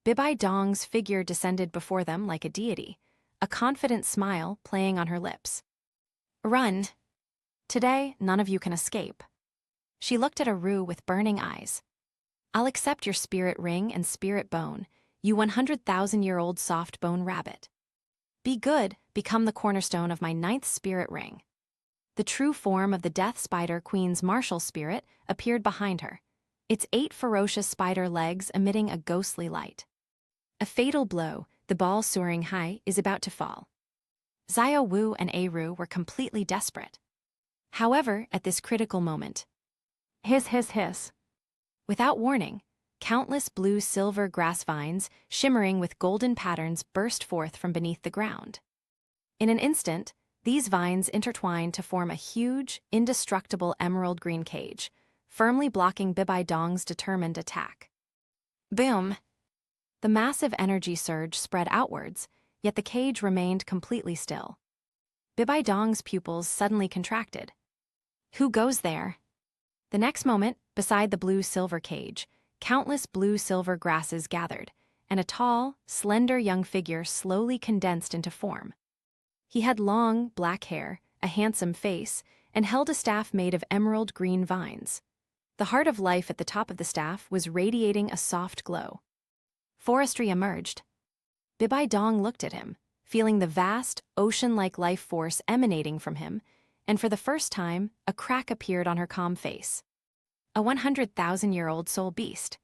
Speaker 1: Bibi Dong's figure descended before them like a deity, a confident smile playing on her lips. Run. Today, none of you can escape. She looked at Ru with burning eyes. I'll accept your spirit ring and spirit bone, you 100,000-year-old soft bone rabbit. Be good, become the cornerstone of my 9th spirit ring. The true form of the Death Spider Queen's martial spirit appeared behind her, its 8 ferocious spider legs emitting a ghostly light. A fatal blow, the ball soaring high, is about to fall. Xiao Wu and Ru were completely desperate. However, at this critical moment, hiss. Without warning, countless blue-silver grass vines, shimmering with golden patterns, burst forth from beneath the ground. In an instant, these vines intertwined to form a huge, indestructible emerald green cage, firmly blocking Bibi Dong's determined attack. Boom! The massive energy surge spread outwards, yet the cage remained completely still. Bibi Dong's pupils suddenly contracted. Who goes there? The next moment, beside the blue-silver cage, countless blue-silver grasses gathered, and a tall, slender young figure slowly condensed into form. He had long, black hair, a handsome face, and held a staff made of emerald green vines. The heart of life at the top of the staff was radiating a soft glow. Forestry emerged. Bibi Dong looked at him, feeling the vast, ocean-like life force emanating from him, and for the first time, a crack appeared on her calm face. A 100,000-year-old soul beast.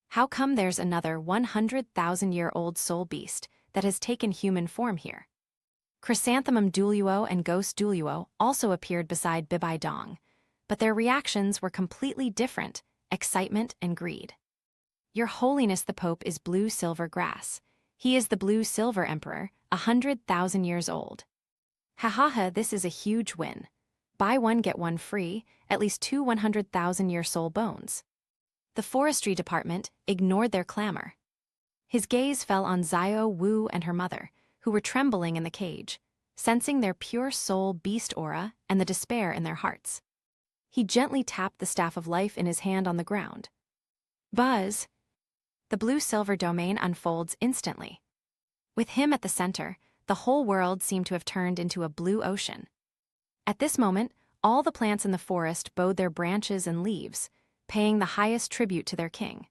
Speaker 1: How come there's another 100,000-year-old soul beast that has taken human form here? Chrysanthemum Douluo and Ghost Douluo also appeared beside Bibi Dong, but their reactions were completely different: excitement and greed. Your Holiness the Pope is blue-silver grass. He is the blue-silver emperor, 100,000 years old. Ha, this is a huge win. Buy one get one free, at least 2 100,000-year soul bones. The forestry department ignored their clamor. His gaze fell on Xiao Wu and her mother, who were trembling in the cage, sensing their pure soul beast aura and the despair in their hearts. He gently tapped the staff of life in his hand on the ground. Buzz! The blue-silver domain unfolds instantly. With him at the center, the whole world seemed to have turned into a blue ocean. At this moment, all the plants in the forest bowed their branches and leaves, paying the highest tribute to their king.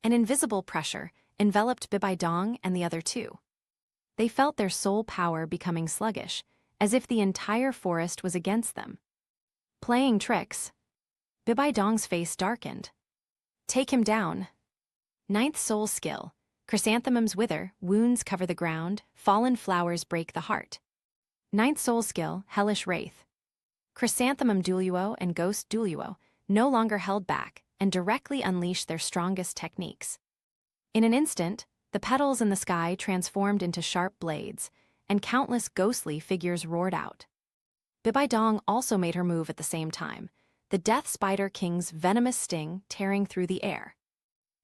Speaker 1: An invisible pressure enveloped Bibi Dong and the other two. They felt their soul power becoming sluggish, as if the entire forest was against them. Playing tricks. Bibi Dong's face darkened. Take him down. 9th soul skill. Chrysanthemums wither, wounds cover the ground, fallen flowers break the heart. 9th soul skill, Hellish Wraith. Chrysanthemum Douluo and Ghost Douluo no longer held back and directly unleashed their strongest techniques. In an instant, the petals in the sky transformed into sharp blades, and countless ghostly figures roared out. Bibi Dong also made her move at the same time, the Death Spider King's venomous sting tearing through the air.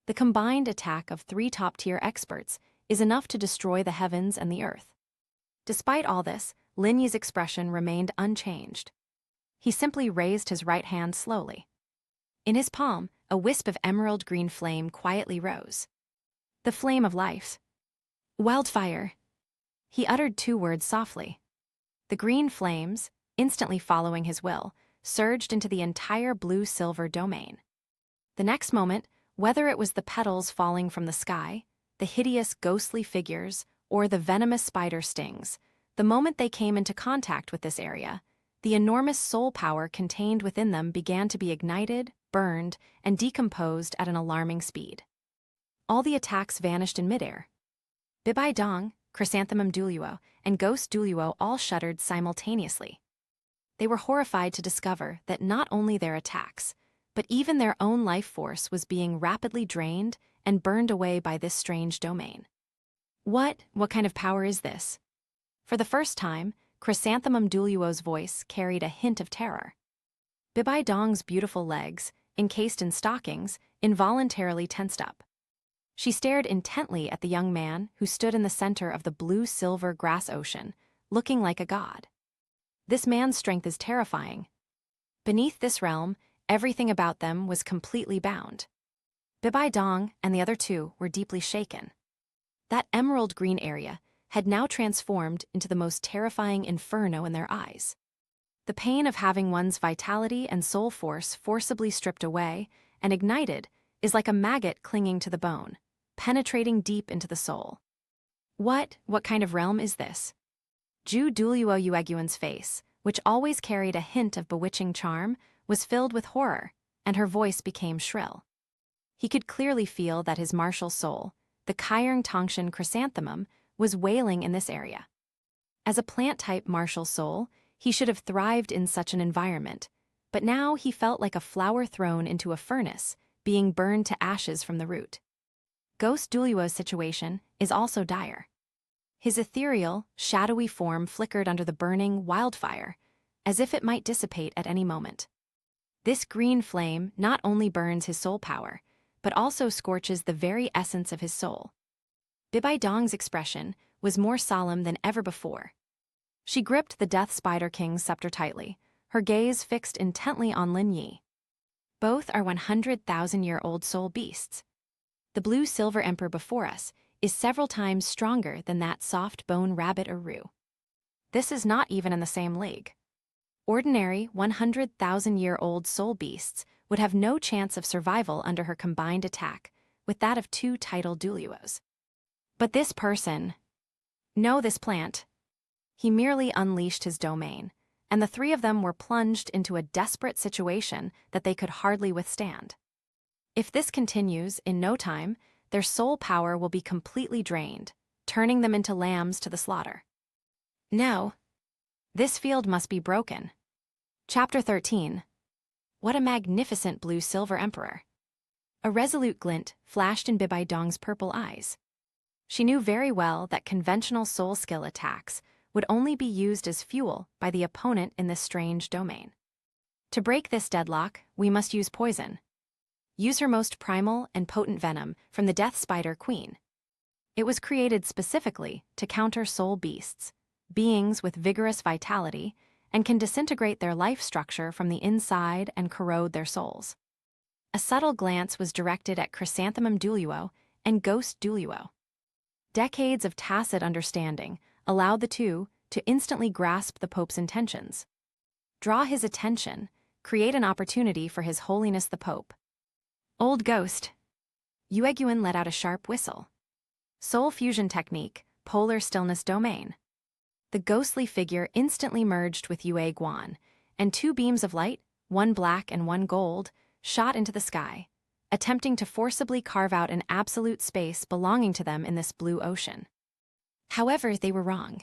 Speaker 1: The combined attack of 3 top-tier experts is enough to destroy the heavens and the earth. Despite all this, Lin Yi's expression remained unchanged. He simply raised his right hand slowly. In his palm, a wisp of emerald green flame quietly rose. The flame of life. Wildfire. He uttered 2 words softly. The green flames, instantly following his will, surged into the entire blue-silver domain. The next moment, whether it was the petals falling from the sky, the hideous ghostly figures, or the venomous spider stings, the moment they came into contact with this area, the enormous soul power contained within them began to be ignited, burned, and decomposed at an alarming speed. All the attacks vanished in midair. Bibi Dong, Chrysanthemum Douluo, and Ghost Douluo all shuddered simultaneously. They were horrified to discover that not only their attacks, but even their own life force was being rapidly drained and burned away by this strange domain. What kind of power is this? For the first time, Chrysanthemum Douluo's voice carried a hint of terror. Bibi Dong's beautiful legs, encased in stockings, involuntarily tensed up. She stared intently at the young man who stood in the center of the blue-silver grass ocean, looking like a god. This man's strength is terrifying. Beneath this realm, everything about them was completely bound. Bibi Dong and the other two were deeply shaken. That emerald green area had now transformed into the most terrifying inferno in their eyes. The pain of having one's vitality and soul force forcibly stripped away and ignited is like a maggot clinging to the bone, penetrating deep into the soul. What kind of realm is this? Douluo Yueguan's face, which always carried a hint of bewitching charm, was filled with horror, and her voice became shrill. He could clearly feel that his martial soul, the Qiyang Tongshan chrysanthemum, was wailing in this area. As a plant-type martial soul, he should have thrived in such an environment, but now he felt like a flower thrown into a furnace, being burned to ashes from the root. Ghost Douluo's situation is also dire. His ethereal, shadowy form flickered under the burning wildfire, as if it might dissipate at any moment. This green flame not only burns his soul power, but also scorches the very essence of his soul. Bibi Dong's expression was more solemn than ever before. She gripped the Death Spider King's scepter tightly, her gaze fixed intently on Lin Yi. Both are 100,000-year-old soul beasts. The blue-silver emperor before us is several times stronger than that soft-bone rabbit or roo. This is not even in the same league. Ordinary 100,000-year-old soul beasts would have no chance of survival under her combined attack with that of two titled Douluos. But this person... No, this plant. He merely unleashed his domain, and the three of them were plunged into a desperate situation that they could hardly withstand. If this continues, in no time, their soul power will be completely drained, turning them into lambs to the slaughter. No. This field must be broken. Chapter 13. What a magnificent blue-silver emperor. A resolute glint flashed in Bibi Dong's purple eyes. She knew very well that conventional soul skill attacks would only be used as fuel by the opponent in this strange domain. To break this deadlock, we must use poison. Use her most primal and potent venom from the Death Spider Queen. It was created specifically to counter soul beasts, beings with vigorous vitality, and can disintegrate their life structure from the inside and corrode their souls. A subtle glance was directed at Chrysanthemum Douluo and Ghost Douluo. Decades of tacit understanding allowed the two to instantly grasp the Pope's intentions. Draw his attention, create an opportunity for His Holiness the Pope. Old Ghost. Yueguan let out a sharp whistle. Soul fusion technique, polar stillness domain. The ghostly figure instantly merged with Yue Guan, and two beams of light, one black and one gold, shot into the sky, attempting to forcibly carve out an absolute space belonging to them in this blue ocean. However, they were wrong.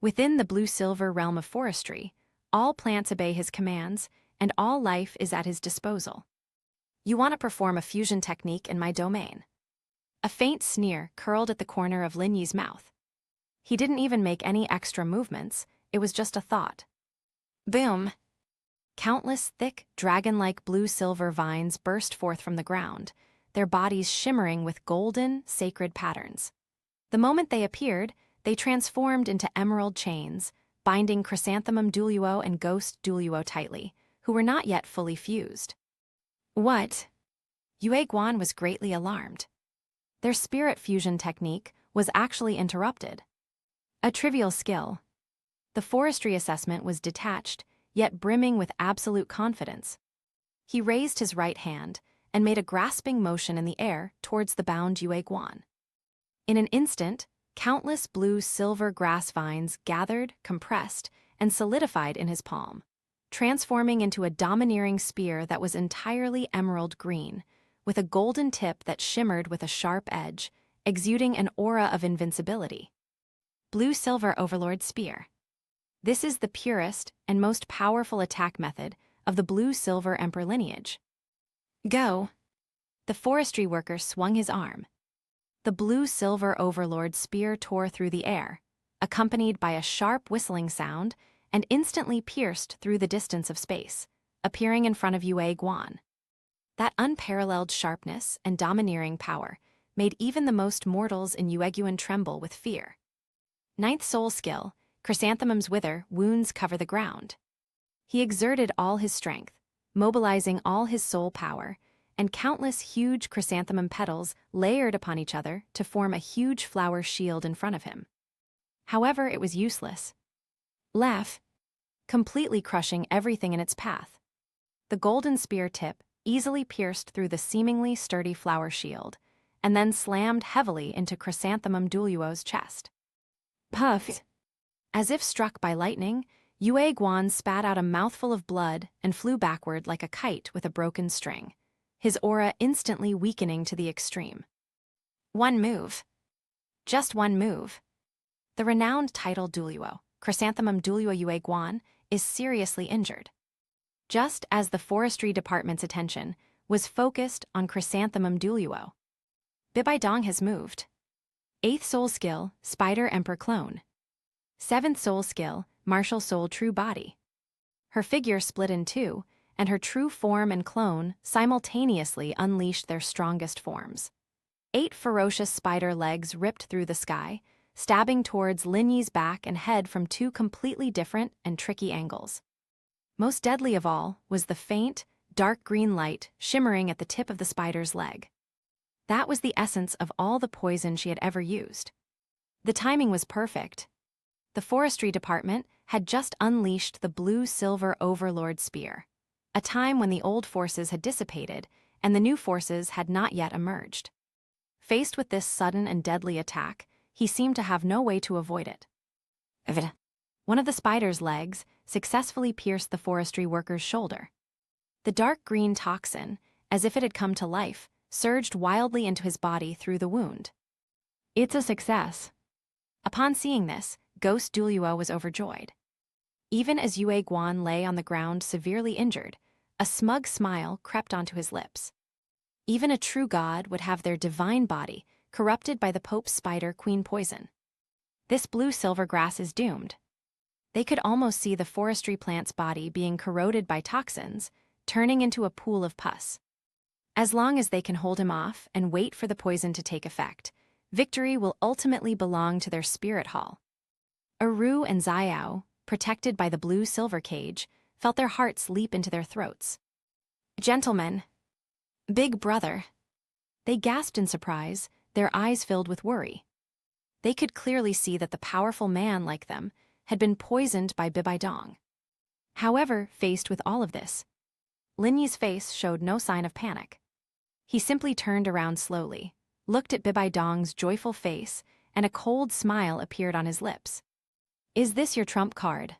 Speaker 1: Within the blue-silver realm of forestry, all plants obey his commands, and all life is at his disposal. You want to perform a fusion technique in my domain. A faint sneer curled at the corner of Lin Yi's mouth. He didn't even make any extra movements, it was just a thought. Boom! Countless thick, dragon-like blue-silver vines burst forth from the ground, their bodies shimmering with golden, sacred patterns. The moment they appeared, they transformed into emerald chains, binding Chrysanthemum Douluo and Ghost Douluo tightly, who were not yet fully fused. What? Yue Guan was greatly alarmed. Their spirit fusion technique was actually interrupted. A trivial skill. The forestry assessment was detached, yet brimming with absolute confidence. He raised his right hand and made a grasping motion in the air towards the bound Yue Guan. In an instant, countless blue-silver grass vines gathered, compressed, and solidified in his palm, transforming into a domineering spear that was entirely emerald green, with a golden tip that shimmered with a sharp edge, exuding an aura of invincibility. Blue-silver Overlord Spear. This is the purest and most powerful attack method of the blue-silver Emperor lineage. Go! The forestry worker swung his arm. The blue-silver Overlord Spear tore through the air, accompanied by a sharp whistling sound, and instantly pierced through the distance of space, appearing in front of Yue Guan. That unparalleled sharpness and domineering power made even the most mortals in Yueguan tremble with fear. Ninth soul skill, Chrysanthemum's wither, wounds cover the ground. He exerted all his strength, mobilizing all his soul power, and countless huge chrysanthemum petals layered upon each other to form a huge flower shield in front of him. However, it was useless. Left, completely crushing everything in its path. The golden spear tip easily pierced through the seemingly sturdy flower shield, and then slammed heavily into Chrysanthemum Douluo's chest. Puffed. As if struck by lightning, Yue Guan spat out a mouthful of blood and flew backward like a kite with a broken string, his aura instantly weakening to the extreme. One move. Just one move. The renowned title Douluo, Chrysanthemum Douluo Yue Guan, is seriously injured. Just as the forestry department's attention was focused on Chrysanthemum Douluo, Bibi Dong has moved. 8th soul skill, Spider Emperor Clone. 7th soul skill, Martial Soul True Body. Her figure split in two, and her true form and clone simultaneously unleashed their strongest forms. 8 ferocious spider legs ripped through the sky, stabbing towards Lin Yi's back and head from 2 completely different and tricky angles. Most deadly of all was the faint, dark green light shimmering at the tip of the spider's leg. That was the essence of all the poison she had ever used. The timing was perfect. The forestry department had just unleashed the blue-silver overlord spear, a time when the old forces had dissipated and the new forces had not yet emerged. Faced with this sudden and deadly attack, he seemed to have no way to avoid it. One of the spider's legs successfully pierced the forestry worker's shoulder. The dark green toxin, as if it had come to life, surged wildly into his body through the wound. It's a success. Upon seeing this, Ghost Douluo was overjoyed. Even as Yue Guan lay on the ground severely injured, a smug smile crept onto his lips. Even a true god would have their divine body corrupted by the Pope's spider queen poison. This blue-silver grass is doomed. They could almost see the forestry plant's body being corroded by toxins, turning into a pool of pus. As long as they can hold him off and wait for the poison to take effect, victory will ultimately belong to their spirit hall. Eru and Xiao, protected by the blue-silver cage, felt their hearts leap into their throats. Gentlemen. Big brother. They gasped in surprise, their eyes filled with worry. They could clearly see that the powerful man like them had been poisoned by Bibi Dong. However, faced with all of this, Lin Yi's face showed no sign of panic. He simply turned around slowly, looked at Bibi Dong's joyful face, and a cold smile appeared on his lips. Is this your trump card?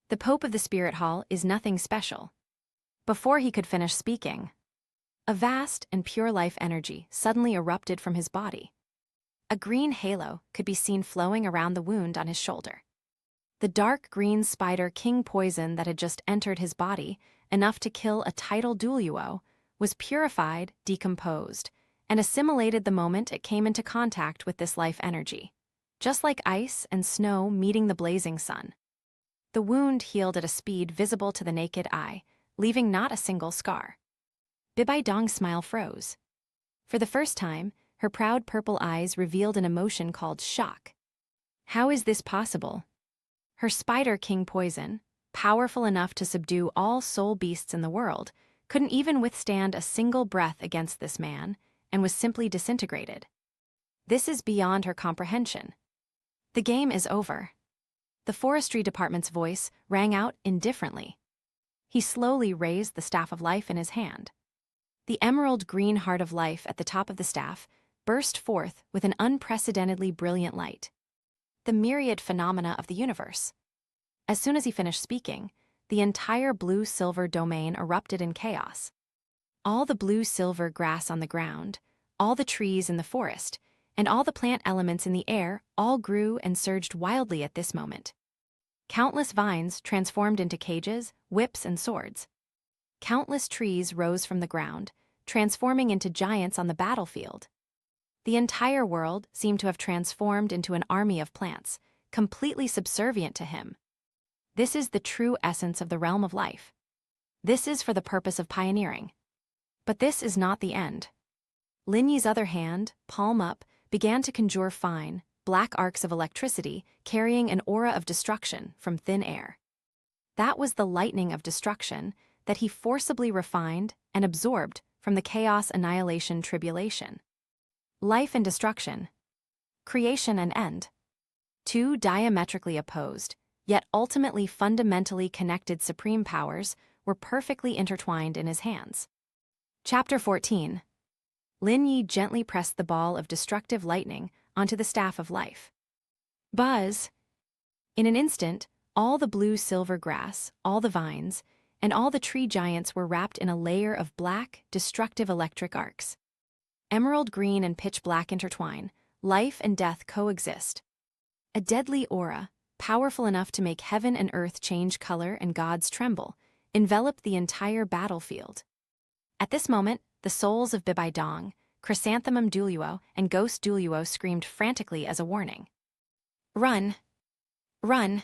Speaker 1: The Pope of the Spirit Hall is nothing special. Before he could finish speaking, a vast and pure life energy suddenly erupted from his body. A green halo could be seen flowing around the wound on his shoulder. The dark green spider king poison that had just entered his body, enough to kill a title Douluo, was purified, decomposed, and assimilated the moment it came into contact with this life energy, just like ice and snow meeting the blazing sun. The wound healed at a speed visible to the naked eye, leaving not a single scar. Bibi Dong's smile froze. For the first time, her proud purple eyes revealed an emotion called shock. How is this possible? Her spider king poison, powerful enough to subdue all soul beasts in the world, couldn't even withstand a single breath against this man, and was simply disintegrated. This is beyond her comprehension. The game is over. The forestry department's voice rang out indifferently. He slowly raised the staff of life in his hand. The emerald green heart of life at the top of the staff burst forth with an unprecedentedly brilliant light. The myriad phenomena of the universe. As soon as he finished speaking, the entire blue-silver domain erupted in chaos. All the blue-silver grass on the ground, all the trees in the forest, and all the plant elements in the air all grew and surged wildly at this moment. Countless vines transformed into cages, whips, and swords. Countless trees rose from the ground, transforming into giants on the battlefield. The entire world seemed to have transformed into an army of plants, completely subservient to him. This is the true essence of the realm of life. This is for the purpose of pioneering. But this is not the end. Lin Yi's other hand, palm up, began to conjure fine, black arcs of electricity carrying an aura of destruction from thin air. That was the lightning of destruction that he forcibly refined and absorbed from the chaos annihilation tribulation. Life and destruction. Creation and end. Two diametrically opposed, yet ultimately fundamentally connected supreme powers were perfectly intertwined in his hands. Chapter 14. Lin Yi gently pressed the ball of destructive lightning onto the staff of life. Buzz! In an instant, all the blue-silver grass, all the vines, and all the tree giants were wrapped in a layer of black, destructive electric arcs. Emerald green and pitch black intertwine, life and death coexist. A deadly aura, powerful enough to make heaven and earth change color and gods tremble, enveloped the entire battlefield. At this moment, the souls of Bibi Dong, Chrysanthemum Douluo, and Ghost Douluo screamed frantically as a warning. Run! Run!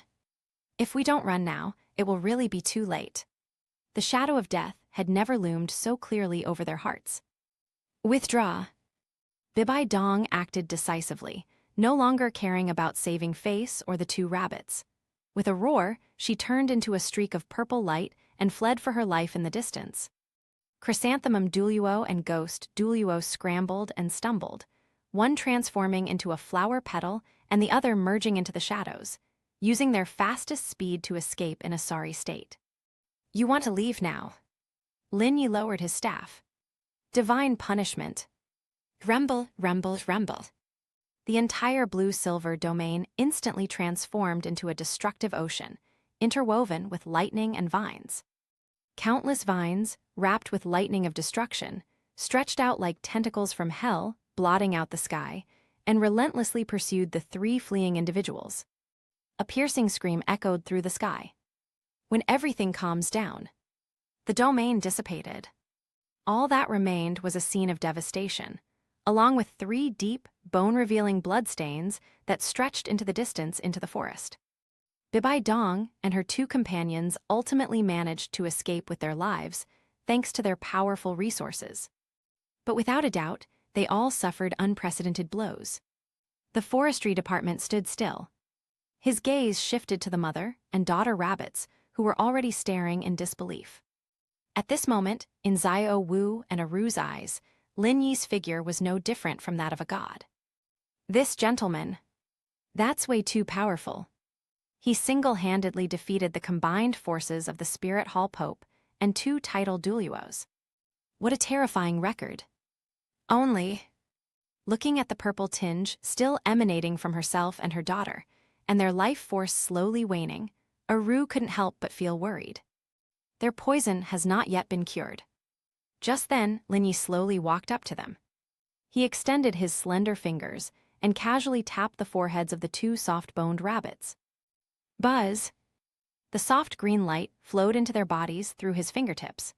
Speaker 1: If we don't run now, it will really be too late. The shadow of death had never loomed so clearly over their hearts. Withdraw! Bibi Dong acted decisively, no longer caring about saving face or the two rabbits. With a roar, she turned into a streak of purple light and fled for her life in the distance. Chrysanthemum Douluo and Ghost Douluo scrambled and stumbled, one transforming into a flower petal and the other merging into the shadows, using their fastest speed to escape in a sorry state. You want to leave now? Lin Yi lowered his staff. Divine punishment. Rumble, rumble, rumble. The entire blue-silver domain instantly transformed into a destructive ocean, interwoven with lightning and vines. Countless vines, wrapped with lightning of destruction, stretched out like tentacles from hell, blotting out the sky, and relentlessly pursued the three fleeing individuals. A piercing scream echoed through the sky. When everything calms down, the domain dissipated. All that remained was a scene of devastation, along with three deep, bone-revealing bloodstains that stretched into the distance into the forest. Bibi Dong and her two companions ultimately managed to escape with their lives, thanks to their powerful resources. But without a doubt, they all suffered unprecedented blows. The forestry department stood still. His gaze shifted to the mother and daughter rabbits, who were already staring in disbelief. At this moment, in Xiao Wu and Aru's eyes, Lin Yi's figure was no different from that of a god. This gentleman, that's way too powerful. He single-handedly defeated the combined forces of the Spirit Hall Pope and two titled Douluos. What a terrifying record. Only, looking at the purple tinge still emanating from herself and her daughter, and their life force slowly waning, Aru couldn't help but feel worried. Their poison has not yet been cured. Just then, Lin Yi slowly walked up to them. He extended his slender fingers and casually tapped the foreheads of the two soft-boned rabbits. Buzz! The soft green light flowed into their bodies through his fingertips.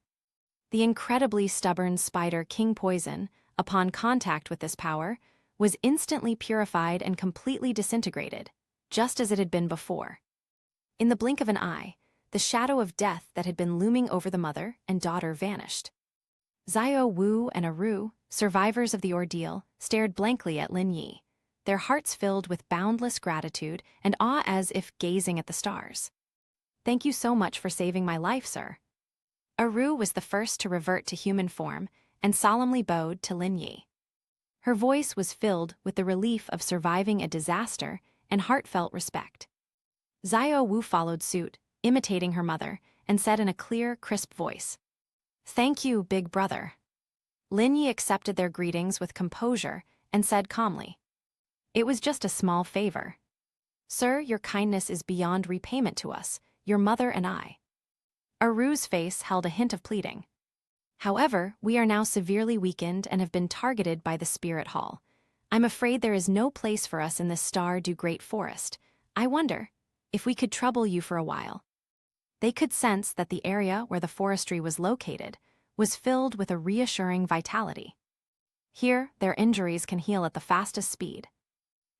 Speaker 1: The incredibly stubborn spider king poison, upon contact with this power, was instantly purified and completely disintegrated, just as it had been before. In the blink of an eye, the shadow of death that had been looming over the mother and daughter vanished. Xiao Wu and Aru, survivors of the ordeal, stared blankly at Lin Yi, their hearts filled with boundless gratitude and awe as if gazing at the stars. Thank you so much for saving my life, sir. Aru was the first to revert to human form and solemnly bowed to Lin Yi. Her voice was filled with the relief of surviving a disaster and heartfelt respect. Xiao Wu followed suit, imitating her mother, and said in a clear, crisp voice, "Thank you, big brother." Lin Yi accepted their greetings with composure and said calmly, "It was just a small favor. Sir, your kindness is beyond repayment to us, your mother and I." Aru's face held a hint of pleading. "However, we are now severely weakened and have been targeted by the Spirit Hall. I'm afraid there is no place for us in this star-do-great forest. I wonder if we could trouble you for a while." They could sense that the area where the forestry was located was filled with a reassuring vitality. Here, their injuries can heal at the fastest speed.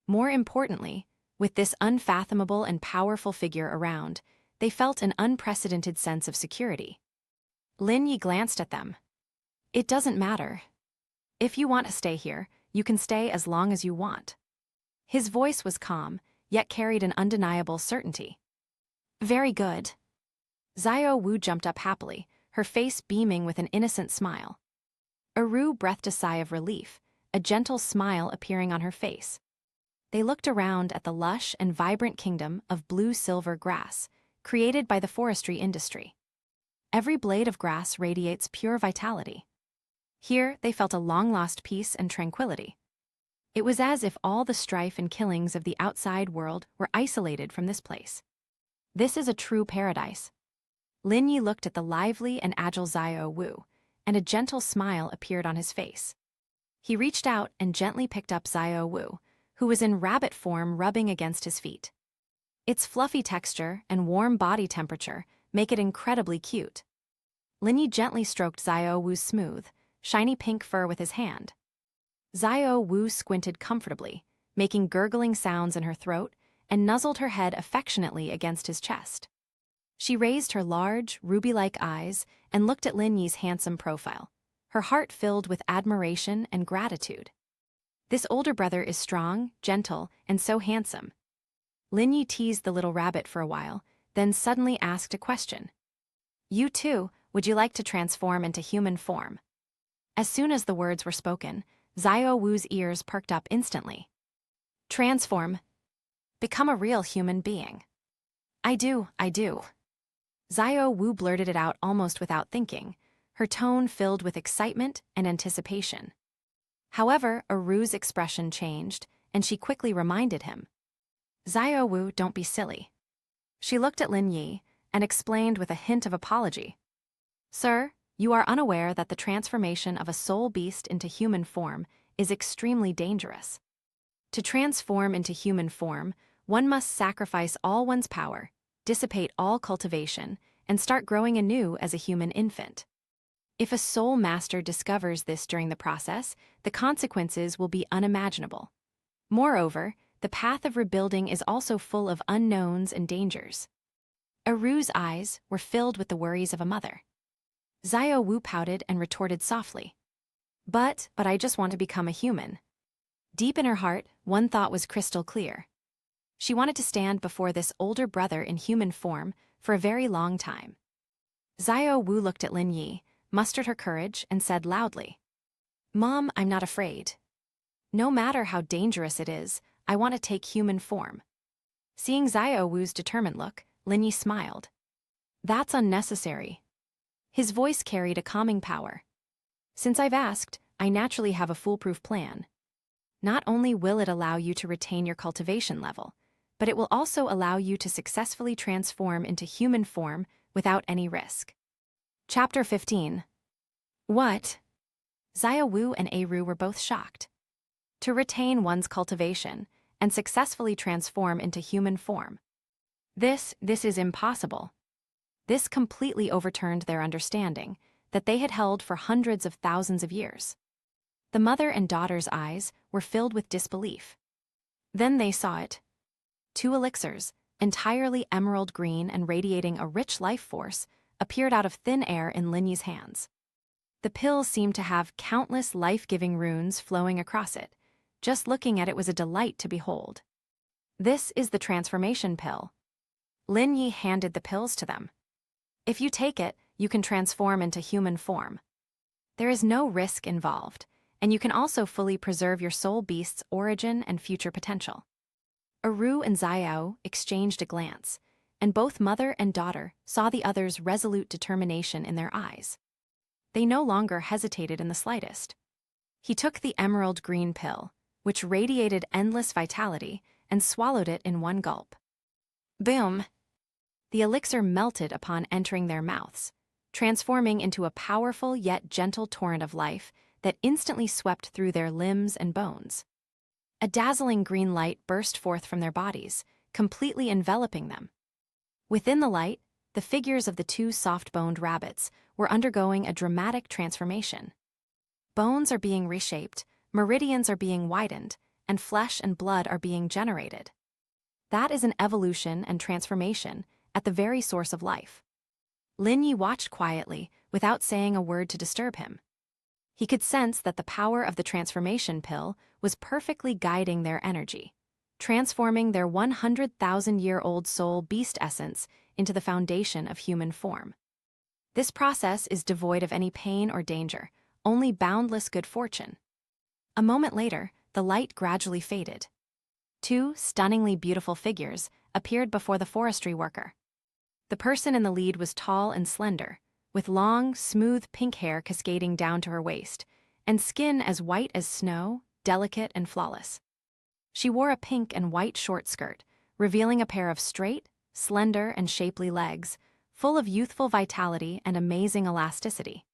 Speaker 1: More importantly, with this unfathomable and powerful figure around, they felt an unprecedented sense of security. Lin Yi glanced at them. "It doesn't matter. If you want to stay here, you can stay as long as you want. His voice was calm, yet carried an undeniable certainty. Very good. Xiao Wu jumped up happily, her face beaming with an innocent smile. Ru breathed a sigh of relief, a gentle smile appearing on her face. They looked around at the lush and vibrant kingdom of blue-silver grass, created by the forestry industry. Every blade of grass radiates pure vitality. Here, they felt a long-lost peace and tranquility. It was as if all the strife and killings of the outside world were isolated from this place. This is a true paradise. Lin Yi looked at the lively and agile Xiao Wu, and a gentle smile appeared on his face. He reached out and gently picked up Xiao Wu, who was in rabbit form rubbing against his feet. Its fluffy texture and warm body temperature make it incredibly cute. Lin Yi gently stroked Xiao Wu's smooth, shiny pink fur with his hand. Xiao Wu squinted comfortably, making gurgling sounds in her throat, and nuzzled her head affectionately against his chest. She raised her large, ruby-like eyes and looked at Lin Yi's handsome profile, her heart filled with admiration and gratitude. This older brother is strong, gentle, and so handsome. Lin Yi teased the little rabbit for a while, then suddenly asked a question. You too, would you like to transform into human form? As soon as the words were spoken, Xiao Wu's ears perked up instantly. Transform. Become a real human being. I do. Xiao Wu blurted it out almost without thinking, her tone filled with excitement and anticipation. However, Ru's expression changed, and she quickly reminded him. Xiao Wu, don't be silly. She looked at Lin Yi and explained with a hint of apology. Sir, you are unaware that the transformation of a soul beast into human form is extremely dangerous. To transform into human form, one must sacrifice all one's power, dissipate all cultivation, and start growing anew as a human infant. If a soul master discovers this during the process, the consequences will be unimaginable. Moreover, the path of rebuilding is also full of unknowns and dangers. Ru's eyes were filled with the worries of a mother. Xiao Wu pouted and retorted softly. But I just want to become a human. Deep in her heart, one thought was crystal clear. She wanted to stand before this older brother in human form for a very long time. Xiao Wu looked at Lin Yi, mustered her courage, and said loudly, Mom, I'm not afraid. No matter how dangerous it is, I want to take human form. Seeing Xiao Wu's determined look, Lin Yi smiled. That's unnecessary. His voice carried a calming power. Since I've asked, I naturally have a foolproof plan. Not only will it allow you to retain your cultivation level, but it will also allow you to successfully transform into human form without any risk. Chapter 15. What? Xiao Wu and Ru were both shocked. To retain one's cultivation and successfully transform into human form. This is impossible. This completely overturned their understanding that they had held for hundreds of thousands of years. The mother and daughter's eyes were filled with disbelief. Then they saw it. 2 elixirs, entirely emerald green and radiating a rich life force, appeared out of thin air in Lin Yi's hands. The pill seemed to have countless life-giving runes flowing across it. Just looking at it was a delight to behold. This is the transformation pill. Lin Yi handed the pills to them. If you take it, you can transform into human form. There is no risk involved, and you can also fully preserve your soul beast's origin and future potential. Ru and Xiao exchanged a glance, and both mother and daughter saw the other's resolute determination in their eyes. They no longer hesitated in the slightest. He took the emerald green pill, which radiated endless vitality, and swallowed it in one gulp. Boom! The elixir melted upon entering their mouths, transforming into a powerful yet gentle torrent of life that instantly swept through their limbs and bones. A dazzling green light burst forth from their bodies, completely enveloping them. Within the light, the figures of the 2 soft-boned rabbits were undergoing a dramatic transformation. Bones are being reshaped, meridians are being widened, and flesh and blood are being generated. That is an evolution and transformation at the very source of life. Lin Yi watched quietly, without saying a word to disturb him. He could sense that the power of the transformation pill was perfectly guiding their energy, transforming their 100,000-year-old soul beast essence into the foundation of human form. This process is devoid of any pain or danger, only boundless good fortune. A moment later, the light gradually faded. Two stunningly beautiful figures appeared before the forestry worker. The person in the lead was tall and slender, with long, smooth pink hair cascading down to her waist, and skin as white as snow, delicate and flawless. She wore a pink and white short skirt, revealing a pair of straight, slender and shapely legs, full of youthful vitality and amazing elasticity.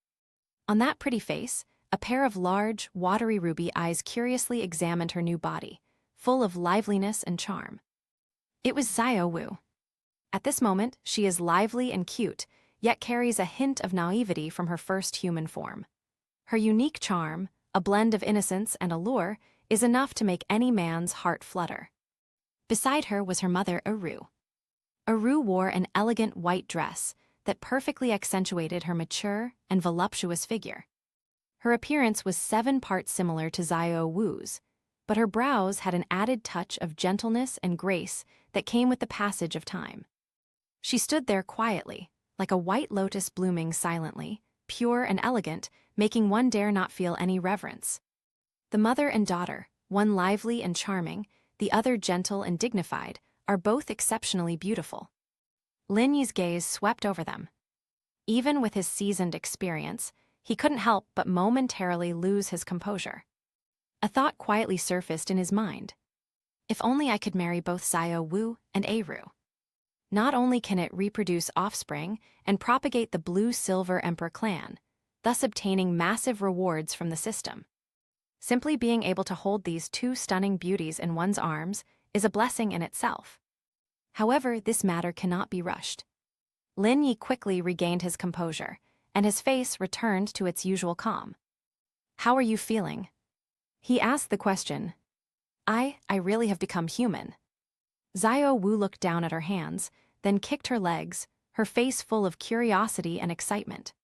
Speaker 1: On that pretty face, a pair of large, watery ruby eyes curiously examined her new body, full of liveliness and charm. It was Xiao Wu. At this moment, she is lively and cute, yet carries a hint of naivety from her first human form. Her unique charm, a blend of innocence and allure, is enough to make any man's heart flutter. Beside her was her mother, Eru. Eru wore an elegant white dress that perfectly accentuated her mature and voluptuous figure. Her appearance was 7 parts similar to Xiao Wu's, but her brows had an added touch of gentleness and grace that came with the passage of time. She stood there quietly, like a white lotus blooming silently, pure and elegant, making one dare not feel any reverence. The mother and daughter, one lively and charming, the other gentle and dignified, are both exceptionally beautiful. Lin Yi's gaze swept over them. Even with his seasoned experience, he couldn't help but momentarily lose his composure. A thought quietly surfaced in his mind. If only I could marry both Xiao Wu and Eru. Not only can it reproduce offspring and propagate the blue-silver emperor clan, thus obtaining massive rewards from the system. Simply being able to hold these 2 stunning beauties in one's arms is a blessing in itself. However, this matter cannot be rushed. Lin Yi quickly regained his composure, and his face returned to its usual calm. "How are you feeling?" He asked the question. I really have become human." Xiao Wu looked down at her hands, then kicked her legs, her face full of curiosity and excitement.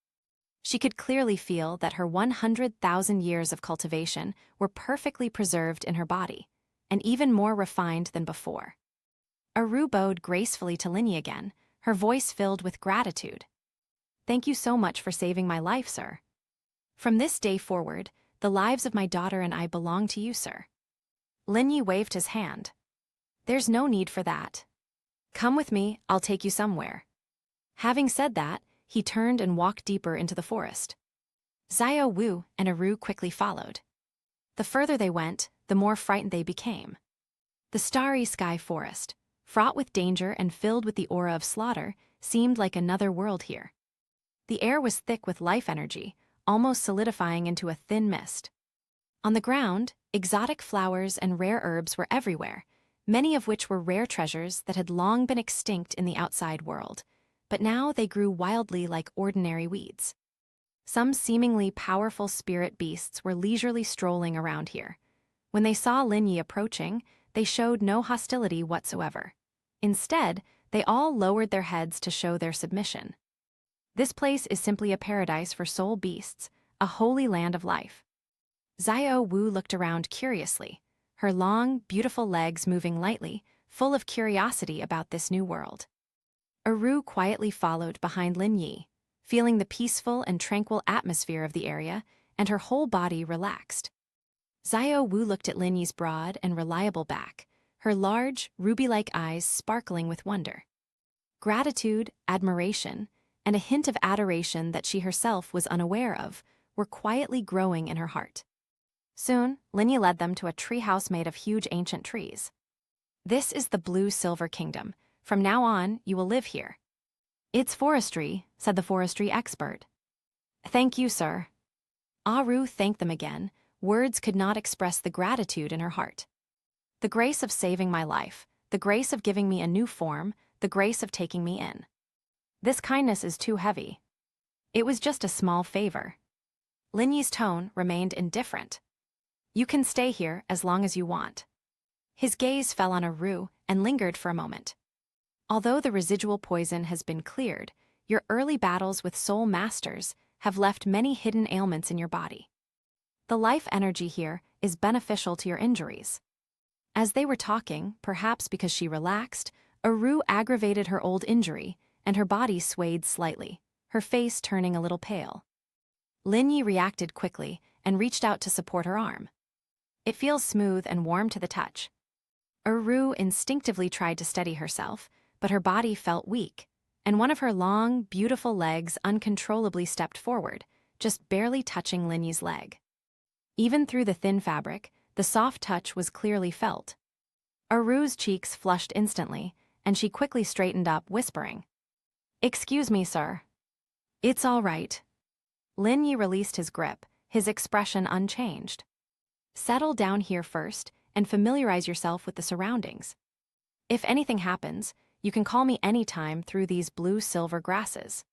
Speaker 1: She could clearly feel that her 100,000 years of cultivation were perfectly preserved in her body, and even more refined than before. Eru bowed gracefully to Lin Yi again, her voice filled with gratitude. "Thank you so much for saving my life, sir. From this day forward, the lives of my daughter and I belong to you, sir." Lin Yi waved his hand. "There's no need for that. Come with me, I'll take you somewhere." Having said that, he turned and walked deeper into the forest. Xiao Wu and Eru quickly followed. The further they went, the more frightened they became. The starry sky forest, fraught with danger and filled with the aura of slaughter, seemed like another world here. The air was thick with life energy, almost solidifying into a thin mist. On the ground, exotic flowers and rare herbs were everywhere, many of which were rare treasures that had long been extinct in the outside world, but now they grew wildly like ordinary weeds. Some seemingly powerful spirit beasts were leisurely strolling around here. When they saw Lin Yi approaching, they showed no hostility whatsoever. Instead, they all lowered their heads to show their submission. This place is simply a paradise for soul beasts, a holy land of life. Xiao Wu looked around curiously, her long, beautiful legs moving lightly, full of curiosity about this new world. Eru quietly followed behind Lin Yi, feeling the peaceful and tranquil atmosphere of the area, and her whole body relaxed. Xiao Wu looked at Lin Yi's broad and reliable back, her large, ruby-like eyes sparkling with wonder. Gratitude, admiration, and a hint of adoration that she herself was unaware of were quietly growing in her heart. Soon, Lin Yi led them to a treehouse made of huge ancient trees. "This is the Blue-Silver Kingdom. From now on, you will live here." "It's forestry," said the forestry expert. "Thank you, sir." Aru thanked them again. Words could not express the gratitude in her heart. "The grace of saving my life, the grace of giving me a new form, the grace of taking me in. This kindness is too heavy. It was just a small favor." Lin Yi's tone remained indifferent. "You can stay here as long as you want." His gaze fell on Eru and lingered for a moment. "Although the residual poison has been cleared, your early battles with soul masters have left many hidden ailments in your body. The life energy here is beneficial to your injuries. As they were talking, perhaps because she relaxed, Aru aggravated her old injury, and her body swayed slightly, her face turning a little pale. Lin Yi reacted quickly and reached out to support her arm. It feels smooth and warm to the touch. Aru instinctively tried to steady herself, but her body felt weak, and one of her long, beautiful legs uncontrollably stepped forward, just barely touching Lin Yi's leg. Even through the thin fabric, the soft touch was clearly felt. Aru's cheeks flushed instantly, and she quickly straightened up, whispering, "Excuse me, sir." "It's all right." Lin Yi released his grip, his expression unchanged. "Settle down here first and familiarize yourself with the surroundings. If anything happens, you can call me anytime through these blue-silver grasses."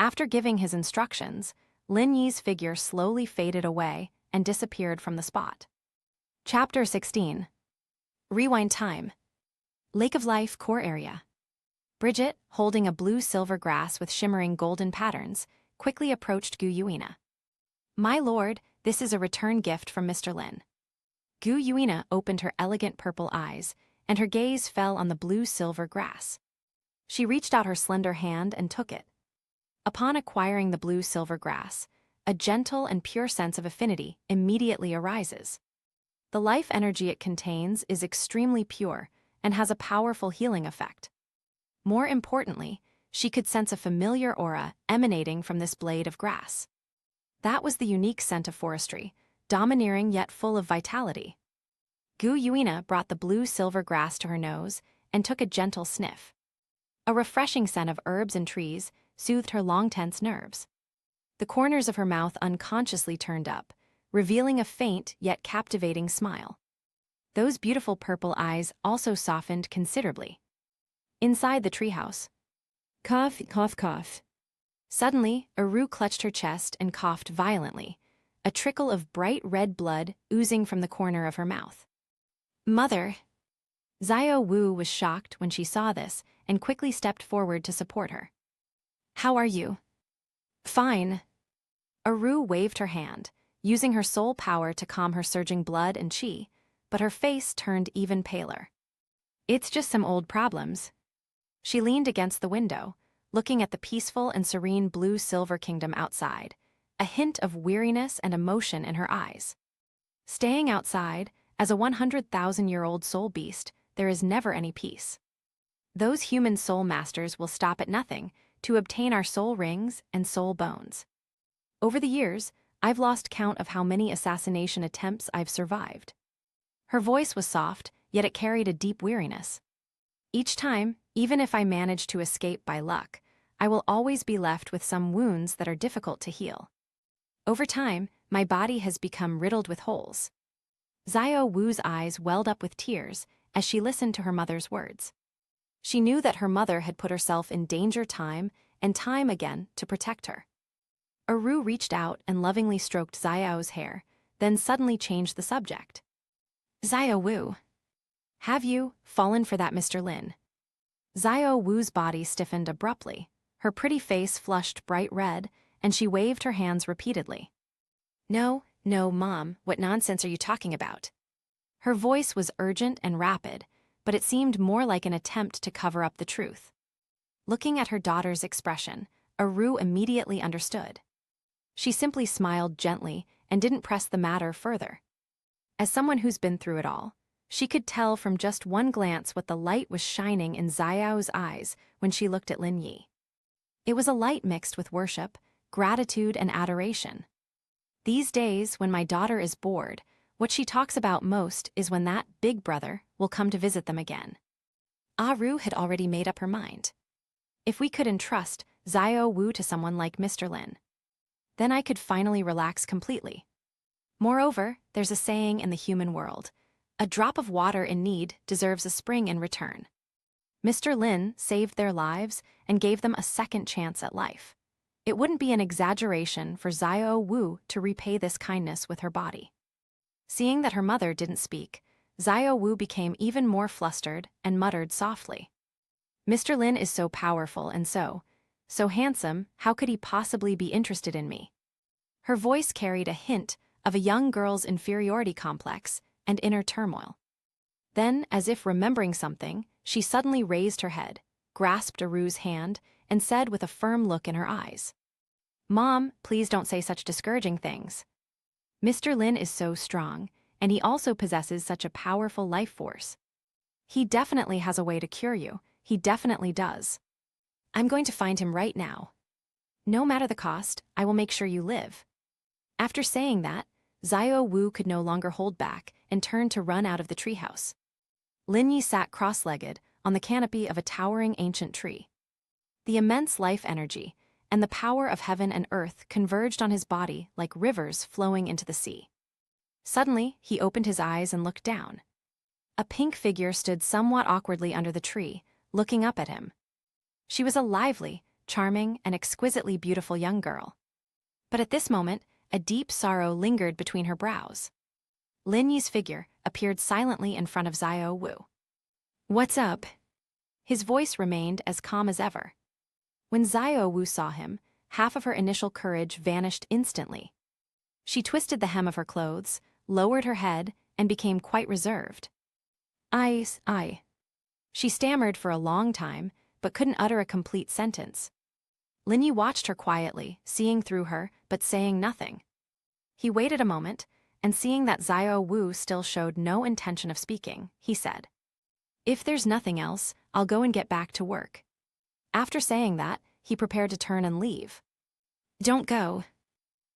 Speaker 1: After giving his instructions, Lin Yi's figure slowly faded away and disappeared from the spot. Chapter 16. Rewind time. Lake of Life core area. Bridget, holding a blue-silver grass with shimmering golden patterns, quickly approached Gu Yuina. "My lord, this is a return gift from Mr. Lin." Gu Yuina opened her elegant purple eyes, and her gaze fell on the blue-silver grass. She reached out her slender hand and took it. Upon acquiring the blue-silver grass, a gentle and pure sense of affinity immediately arises. The life energy it contains is extremely pure and has a powerful healing effect. More importantly, she could sense a familiar aura emanating from this blade of grass. That was the unique scent of forestry, domineering yet full of vitality. Gu Yuina brought the blue-silver grass to her nose and took a gentle sniff. A refreshing scent of herbs and trees soothed her long-tense nerves. The corners of her mouth unconsciously turned up, revealing a faint yet captivating smile. Those beautiful purple eyes also softened considerably. Inside the treehouse. Cough, cough, cough. Suddenly, Aru clutched her chest and coughed violently, a trickle of bright red blood oozing from the corner of her mouth. "Mother!" Xiao Wu was shocked when she saw this and quickly stepped forward to support her. "How are you?" "Fine." Aru waved her hand, using her soul power to calm her surging blood and qi, but her face turned even paler. "It's just some old problems." She leaned against the window, looking at the peaceful and serene blue-silver kingdom outside, a hint of weariness and emotion in her eyes. Staying outside, as a 100,000-year-old soul beast, there is never any peace. Those human soul masters will stop at nothing to obtain our soul rings and soul bones. Over the years, I've lost count of how many assassination attempts I've survived. Her voice was soft, yet it carried a deep weariness. Each time, even if I manage to escape by luck, I will always be left with some wounds that are difficult to heal. Over time, my body has become riddled with holes. Xiao Wu's eyes welled up with tears as she listened to her mother's words. She knew that her mother had put herself in danger time and time again to protect her. Aru reached out and lovingly stroked Xiao's hair, then suddenly changed the subject. "Xiao Wu, have you fallen for that Mr. Lin?" Xiao Wu's body stiffened abruptly, her pretty face flushed bright red, and she waved her hands repeatedly. "No, no, Mom, what nonsense are you talking about?" Her voice was urgent and rapid, but it seemed more like an attempt to cover up the truth. Looking at her daughter's expression, Aru immediately understood. She simply smiled gently and didn't press the matter further. As someone who's been through it all, she could tell from just one glance what the light was shining in Xiao's eyes when she looked at Lin Yi. It was a light mixed with worship, gratitude, and adoration. These days, when my daughter is bored, what she talks about most is when that big brother will come to visit them again. Aru had already made up her mind. If we could entrust Xiao Wu to someone like Mr. Lin, then I could finally relax completely. Moreover, there's a saying in the human world, a drop of water in need deserves a spring in return. Mr. Lin saved their lives and gave them a second chance at life. It wouldn't be an exaggeration for Xiao Wu to repay this kindness with her body. Seeing that her mother didn't speak, Xiao Wu became even more flustered and muttered softly. "Mr. Lin is so powerful and so handsome, how could he possibly be interested in me?" Her voice carried a hint of a young girl's inferiority complex and inner turmoil. Then, as if remembering something, she suddenly raised her head, grasped Aru's hand, and said with a firm look in her eyes, "Mom, please don't say such discouraging things. Mr. Lin is so strong, and he also possesses such a powerful life force. He definitely has a way to cure you, he definitely does. I'm going to find him right now. No matter the cost, I will make sure you live." After saying that, Xiao Wu could no longer hold back and turned to run out of the treehouse. Lin Yi sat cross-legged on the canopy of a towering ancient tree. The immense life energy and the power of heaven and earth converged on his body like rivers flowing into the sea. Suddenly, he opened his eyes and looked down. A pink figure stood somewhat awkwardly under the tree, looking up at him. She was a lively, charming, and exquisitely beautiful young girl. But at this moment, a deep sorrow lingered between her brows. Lin Yi's figure appeared silently in front of Xiao Wu. "What's up?" His voice remained as calm as ever. When Xiao Wu saw him, half of her initial courage vanished instantly. She twisted the hem of her clothes, lowered her head, and became quite reserved. I. She stammered for a long time, but couldn't utter a complete sentence. Lin Yi watched her quietly, seeing through her, but saying nothing. He waited a moment, and seeing that Xiao Wu still showed no intention of speaking, he said, "If there's nothing else, I'll go and get back to work." After saying that, he prepared to turn and leave. "Don't go."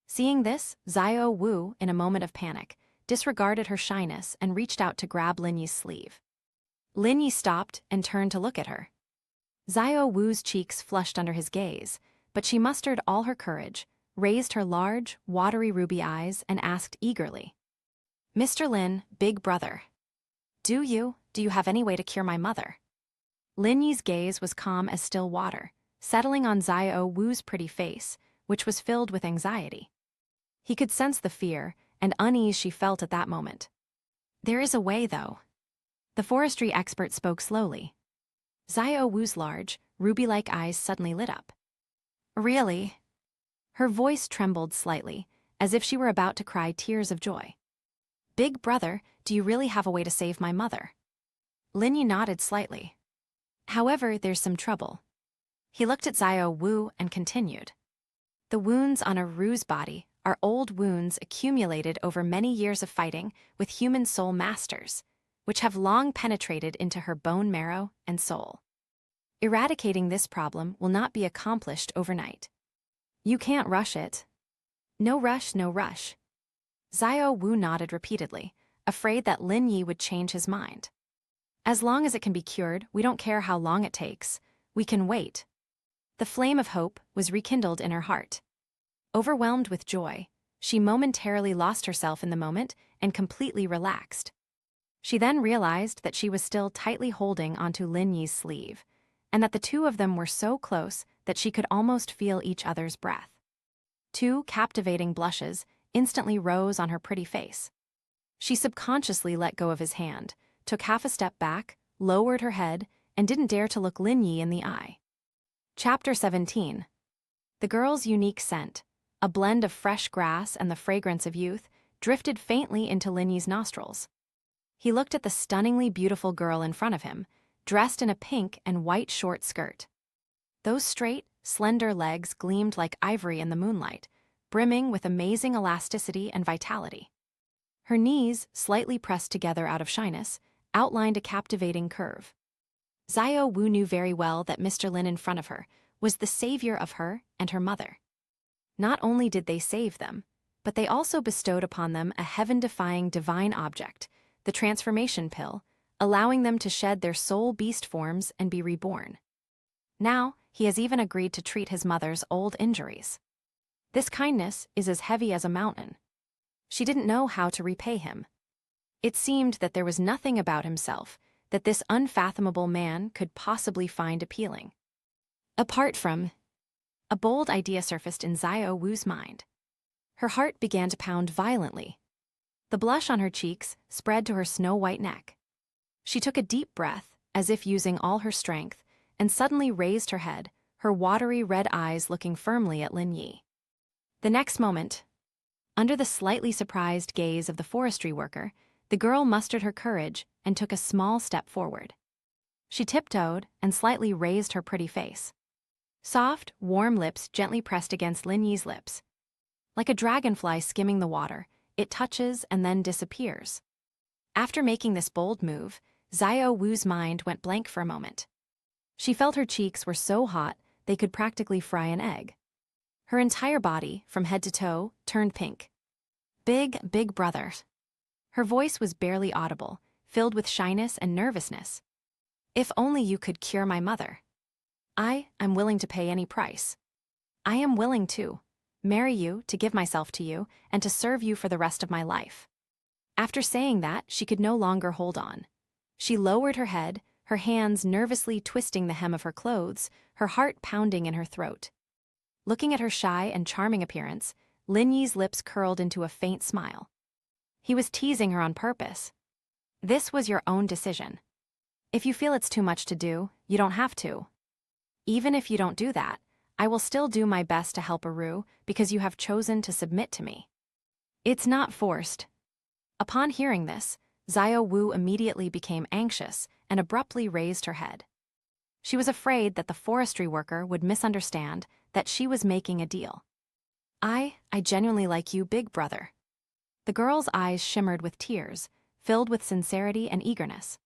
Speaker 1: Seeing this, Xiao Wu, in a moment of panic, disregarded her shyness and reached out to grab Lin Yi's sleeve. Lin Yi stopped and turned to look at her. Xiao Wu's cheeks flushed under his gaze, but she mustered all her courage, raised her large, watery ruby eyes, and asked eagerly, "Mr. Lin, big brother, do you have any way to cure my mother?" Lin Yi's gaze was calm as still water, settling on Xiao Wu's pretty face, which was filled with anxiety. He could sense the fear and unease she felt at that moment. "There is a way, though." The forestry expert spoke slowly. Xiao Wu's large, ruby-like eyes suddenly lit up. "Really?" Her voice trembled slightly, as if she were about to cry tears of joy. "Big brother, do you really have a way to save my mother?" Lin Yi nodded slightly. "However, there's some trouble." He looked at Xiao Wu and continued. "The wounds on Aru's body are old wounds accumulated over many years of fighting with human soul masters, which have long penetrated into her bone marrow and soul. Eradicating this problem will not be accomplished overnight. You can't rush it." "No rush, no rush." Xiao Wu nodded repeatedly, afraid that Lin Yi would change his mind. "As long as it can be cured, we don't care how long it takes. We can wait." The flame of hope was rekindled in her heart. Overwhelmed with joy, she momentarily lost herself in the moment and completely relaxed. She then realized that she was still tightly holding onto Lin Yi's sleeve, and that the two of them were so close that she could almost feel each other's breath. Two captivating blushes instantly rose on her pretty face. She subconsciously let go of his hand, took half a step back, lowered her head, and didn't dare to look Lin Yi in the eye. Chapter 17. The girl's unique scent, a blend of fresh grass and the fragrance of youth, drifted faintly into Lin Yi's nostrils. He looked at the stunningly beautiful girl in front of him, dressed in a pink and white short skirt. Those straight, slender legs gleamed like ivory in the moonlight, brimming with amazing elasticity and vitality. Her knees, slightly pressed together out of shyness, outlined a captivating curve. Xiao Wu knew very well that Mr. Lin in front of her was the savior of her and her mother. Not only did they save them, but they also bestowed upon them a heaven-defying divine object, the transformation pill, allowing them to shed their soul beast forms and be reborn. Now, he has even agreed to treat his mother's old injuries. This kindness is as heavy as a mountain. She didn't know how to repay him. It seemed that there was nothing about himself that this unfathomable man could possibly find appealing. Apart from... A bold idea surfaced in Xiao Wu's mind. Her heart began to pound violently. The blush on her cheeks spread to her snow-white neck. She took a deep breath, as if using all her strength, and suddenly raised her head, her watery red eyes looking firmly at Lin Yi. The next moment, Under the slightly surprised gaze of the forestry worker, the girl mustered her courage and took a small step forward. She tiptoed and slightly raised her pretty face. Soft, warm lips gently pressed against Lin Yi's lips. Like a dragonfly skimming the water, it touches and then disappears. After making this bold move, Xiao Wu's mind went blank for a moment. She felt her cheeks were so hot they could practically fry an egg. Her entire body, from head to toe, turned pink. Big brother. Her voice was barely audible, filled with shyness and nervousness. If only you could cure my mother. I'm willing to pay any price. I am willing to marry you, to give myself to you, and to serve you for the rest of my life. After saying that, she could no longer hold on. She lowered her head, her hands nervously twisting the hem of her clothes, her heart pounding in her throat. Looking at her shy and charming appearance, Lin Yi's lips curled into a faint smile. He was teasing her on purpose. This was your own decision. If you feel it's too much to do, you don't have to. Even if you don't do that, I will still do my best to help Aru because you have chosen to submit to me. It's not forced. Upon hearing this, Xiao Wu immediately became anxious and abruptly raised her head. She was afraid that the forestry worker would misunderstand that she was making a deal. I genuinely like you, big brother. The girl's eyes shimmered with tears, filled with sincerity and eagerness.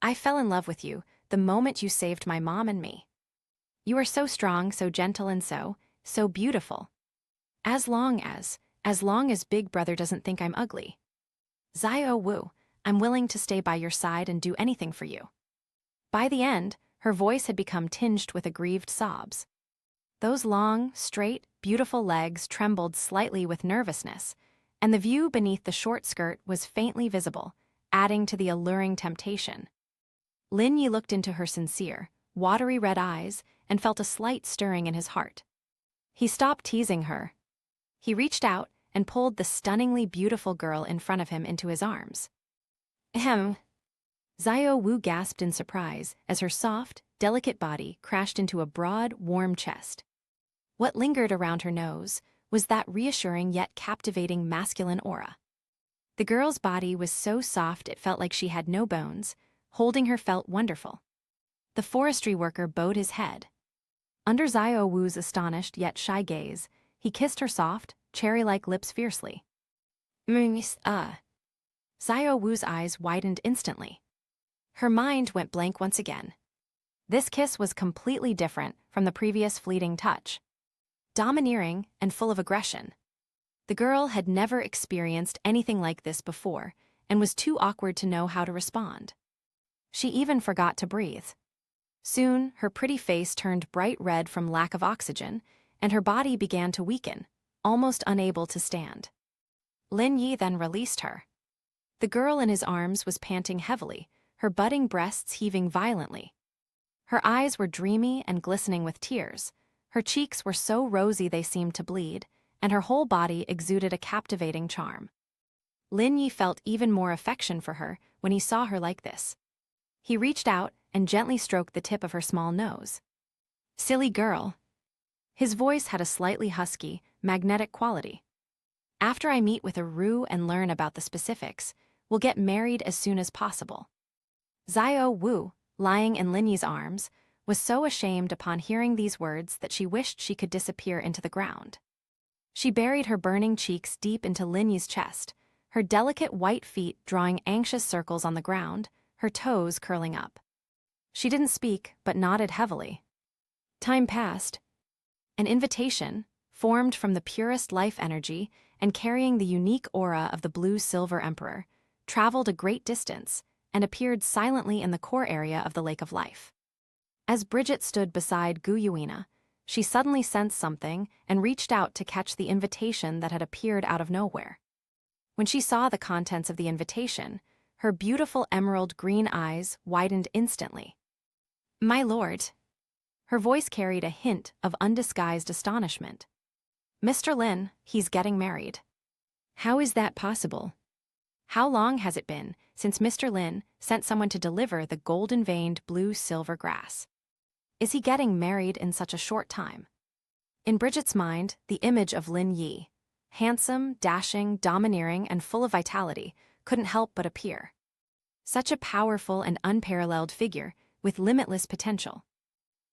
Speaker 1: I fell in love with you the moment you saved my mom and me. You are so strong, so gentle, and so beautiful. As long as Big Brother doesn't think I'm ugly. Xiao Wu, I'm willing to stay by your side and do anything for you. By the end, her voice had become tinged with aggrieved sobs. Those long, straight, beautiful legs trembled slightly with nervousness, and the view beneath the short skirt was faintly visible, adding to the alluring temptation. Lin Yi looked into her sincere, watery red eyes and felt a slight stirring in his heart. He stopped teasing her. He reached out and pulled the stunningly beautiful girl in front of him into his arms. Ahem. Xiao Wu gasped in surprise as her soft, delicate body crashed into a broad, warm chest. What lingered around her nose was that reassuring yet captivating masculine aura. The girl's body was so soft it felt like she had no bones. Holding her felt wonderful. The forestry worker bowed his head. Under Xiao Wu's astonished yet shy gaze, he kissed her soft, cherry-like lips fiercely. Xiao Wu's eyes widened instantly. Her mind went blank once again. This kiss was completely different from the previous fleeting touch. Domineering and full of aggression. The girl had never experienced anything like this before and was too awkward to know how to respond. She even forgot to breathe. Soon, her pretty face turned bright red from lack of oxygen, and her body began to weaken, almost unable to stand. Lin Yi then released her. The girl in his arms was panting heavily, her budding breasts heaving violently. Her eyes were dreamy and glistening with tears. Her cheeks were so rosy they seemed to bleed, and her whole body exuded a captivating charm. Lin Yi felt even more affection for her when he saw her like this. He reached out and gently stroked the tip of her small nose. Silly girl. His voice had a slightly husky, magnetic quality. After I meet with Aru and learn about the specifics, we'll get married as soon as possible. Xiao Wu, lying in Lin Yi's arms, was so ashamed upon hearing these words that she wished she could disappear into the ground. She buried her burning cheeks deep into Lin Yi's chest, her delicate white feet drawing anxious circles on the ground, her toes curling up. She didn't speak, but nodded heavily. Time passed. An invitation, formed from the purest life energy and carrying the unique aura of the blue-silver emperor, traveled a great distance and appeared silently in the core area of the Lake of Life. As Bridget stood beside Gu Yuina, she suddenly sensed something and reached out to catch the invitation that had appeared out of nowhere. When she saw the contents of the invitation, her beautiful emerald green eyes widened instantly. My lord. Her voice carried a hint of undisguised astonishment. Mr. Lin, he's getting married. How is that possible? How long has it been since Mr. Lin sent someone to deliver the golden-veined blue-silver grass? Is he getting married in such a short time? In Bridget's mind, the image of Lin Yi, Handsome, dashing, domineering, and full of vitality, couldn't help but appear. Such a powerful and unparalleled figure, with limitless potential.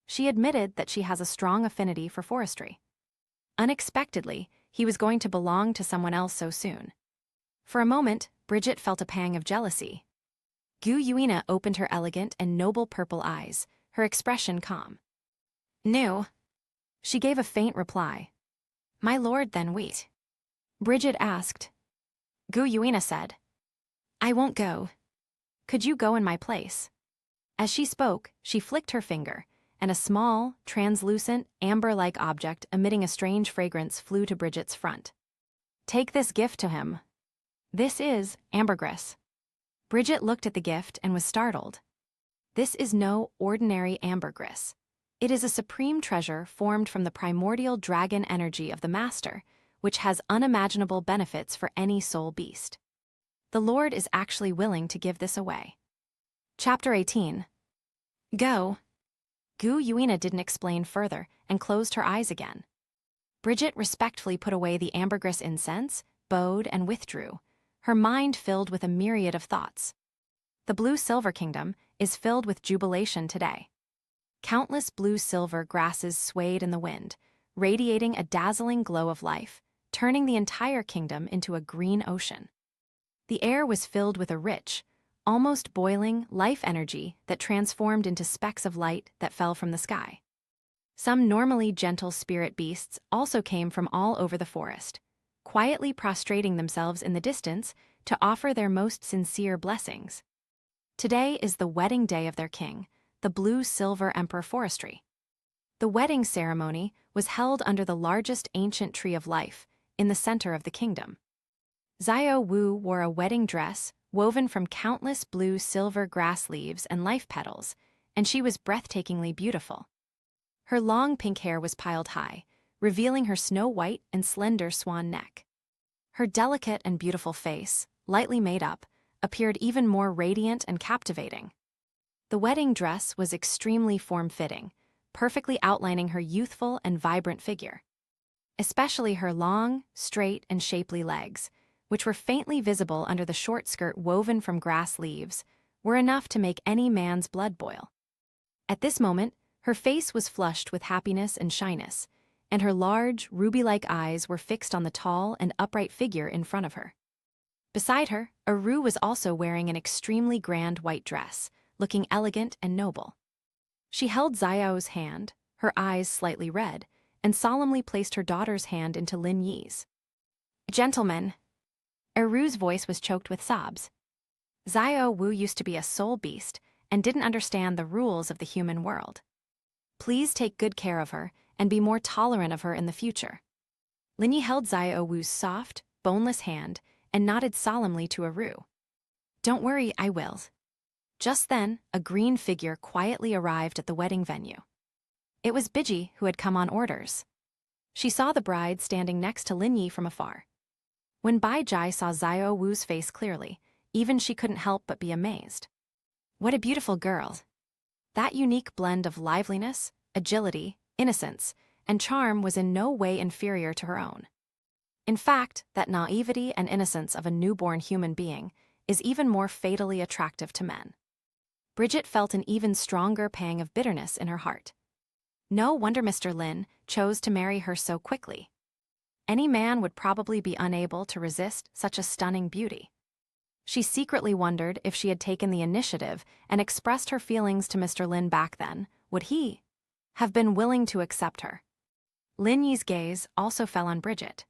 Speaker 1: She admitted that she has a strong affinity for forestry. Unexpectedly, he was going to belong to someone else so soon. For a moment, Bridget felt a pang of jealousy. Gu Yuina opened her elegant and noble purple eyes, her expression calm. No. She gave a faint reply. My lord, then wait. Bridget asked. Gu Yuina said. I won't go. Could you go in my place? As she spoke, she flicked her finger, and a small, translucent, amber-like object emitting a strange fragrance flew to Bridget's front. Take this gift to him. This is ambergris. Bridget looked at the gift and was startled. This is no ordinary ambergris. It is a supreme treasure formed from the primordial dragon energy of the master, which has unimaginable benefits for any soul beast. The Lord is actually willing to give this away. Chapter 18. Go. Gu Yuina didn't explain further and closed her eyes again. Bridget respectfully put away the ambergris incense, bowed, and withdrew, her mind filled with a myriad of thoughts. The blue-silver kingdom is filled with jubilation today. Countless blue-silver grasses swayed in the wind, radiating a dazzling glow of life, turning the entire kingdom into a green ocean. The air was filled with a rich, almost boiling, life energy that transformed into specks of light that fell from the sky. Some normally gentle spirit beasts also came from all over the forest, quietly prostrating themselves in the distance to offer their most sincere blessings. Today is the wedding day of their king, the blue-silver emperor forestry. The wedding ceremony was held under the largest ancient tree of life, in the center of the kingdom. Xiao Wu wore a wedding dress woven from countless blue-silver grass leaves and life petals, and she was breathtakingly beautiful. Her long pink hair was piled high, revealing her snow-white and slender swan neck. Her delicate and beautiful face, lightly made up, appeared even more radiant and captivating. The wedding dress was extremely form-fitting, perfectly outlining her youthful and vibrant figure. Especially her long, straight, and shapely legs, which were faintly visible under the short skirt woven from grass leaves, were enough to make any man's blood boil. At this moment, her face was flushed with happiness and shyness, and her large, ruby-like eyes were fixed on the tall and upright figure in front of her. Beside her, Aru was also wearing an extremely grand white dress, looking elegant and noble. She held Xiao's hand, her eyes slightly red, and solemnly placed her daughter's hand into Lin Yi's. Gentlemen. Aru's voice was choked with sobs. Xiao Wu used to be a soul beast and didn't understand the rules of the human world. Please take good care of her and be more tolerant of her in the future. Lin Yi held Xiao Wu's soft, boneless hand and nodded solemnly to Aru. Don't worry, I will. Just then, a green figure quietly arrived at the wedding venue. It was Biji who had come on orders. She saw the bride standing next to Lin Yi from afar. When Bai Jai saw Xiao Wu's face clearly, even she couldn't help but be amazed. What a beautiful girl. That unique blend of liveliness, agility, innocence, and charm was in no way inferior to her own. In fact, that naivety and innocence of a newborn human being is even more fatally attractive to men. Bridget felt an even stronger pang of bitterness in her heart. No wonder Mr. Lin chose to marry her so quickly. Any man would probably be unable to resist such a stunning beauty. She secretly wondered if she had taken the initiative and expressed her feelings to Mr. Lin back then, would he have been willing to accept her? Lin Yi's gaze also fell on Bridget.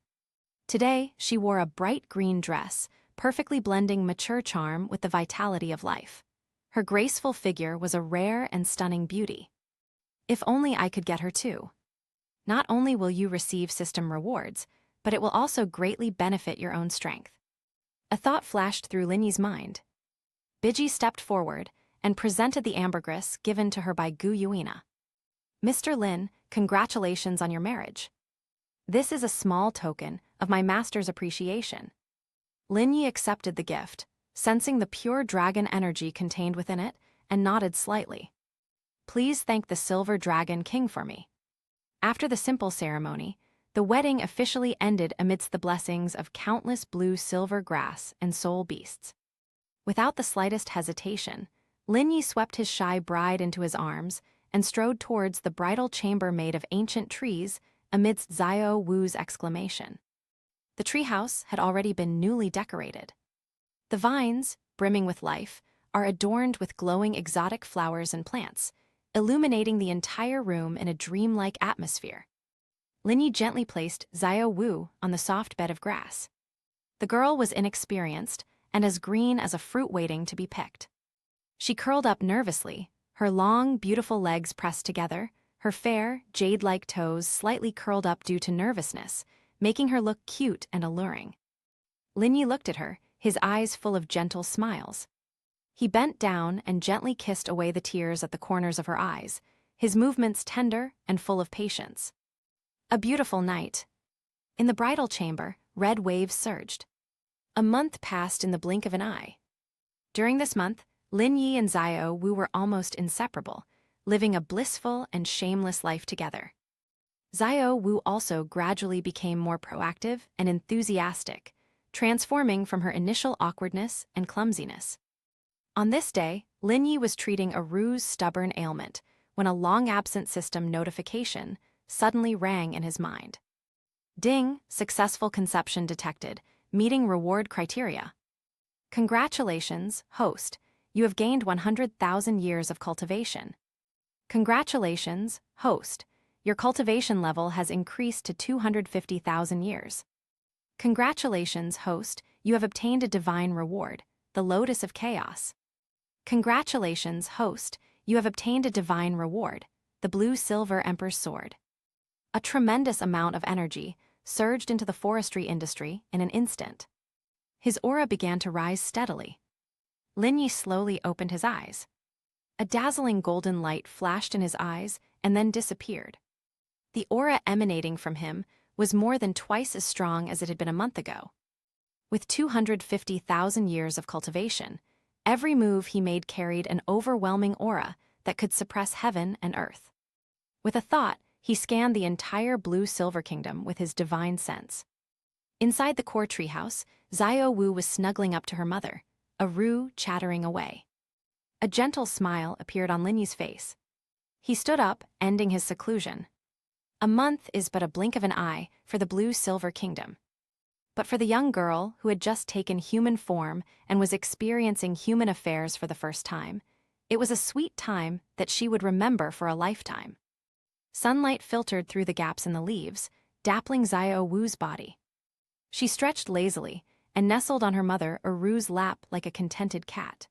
Speaker 1: Today, she wore a bright green dress, perfectly blending mature charm with the vitality of life. Her graceful figure was a rare and stunning beauty. If only I could get her too. Not only will you receive system rewards, but it will also greatly benefit your own strength. A thought flashed through Lin Yi's mind. Biji stepped forward and presented the ambergris given to her by Gu Yuina. Mr. Lin, congratulations on your marriage. This is a small token of my master's appreciation. Lin Yi accepted the gift, sensing the pure dragon energy contained within it, and nodded slightly. Please thank the silver dragon king for me. After the simple ceremony, The wedding officially ended amidst the blessings of countless blue-silver grass and soul beasts. Without the slightest hesitation, Lin Yi swept his shy bride into his arms and strode towards the bridal chamber made of ancient trees amidst Xiao Wu's exclamation. The treehouse had already been newly decorated. The vines, brimming with life, are adorned with glowing exotic flowers and plants, illuminating the entire room in a dreamlike atmosphere. Lin Yi gently placed Xiao Wu on the soft bed of grass. The girl was inexperienced and as green as a fruit waiting to be picked. She curled up nervously, her long, beautiful legs pressed together, her fair, jade-like toes slightly curled up due to nervousness, making her look cute and alluring. Lin Yi looked at her, his eyes full of gentle smiles. He bent down and gently kissed away the tears at the corners of her eyes, his movements tender and full of patience. A beautiful night. In the bridal chamber, red waves surged. A month passed in the blink of an eye. During this month, Lin Yi and Xiao Wu were almost inseparable, living a blissful and shameless life together. Xiao Wu also gradually became more proactive and enthusiastic, transforming from her initial awkwardness and clumsiness. On this day, Lin Yi was treating a Ru's stubborn ailment when a long-absent system notification suddenly rang in his mind. Ding, successful conception detected, meeting reward criteria. Congratulations, host, you have gained 100,000 years of cultivation. Congratulations, host, your cultivation level has increased to 250,000 years. Congratulations, host, you have obtained a divine reward, the Lotus of Chaos. Congratulations, host, you have obtained a divine reward, the Blue-Silver Emperor's Sword. A tremendous amount of energy surged into the forestry industry in an instant. His aura began to rise steadily. Lin Yi slowly opened his eyes. A dazzling golden light flashed in his eyes and then disappeared. The aura emanating from him was more than twice as strong as it had been a month ago. With 250,000 years of cultivation, every move he made carried an overwhelming aura that could suppress heaven and earth. With a thought, he scanned the entire blue-silver kingdom with his divine sense. Inside the core treehouse, Xiao Wu was snuggling up to her mother, a Ru chattering away. A gentle smile appeared on Lin Yi's face. He stood up, ending his seclusion. A month is but a blink of an eye for the blue-silver kingdom. But for the young girl who had just taken human form and was experiencing human affairs for the first time, it was a sweet time that she would remember for a lifetime. Sunlight filtered through the gaps in the leaves, dappling Xiao Wu's body. She stretched lazily and nestled on her mother Ru's lap like a contented cat.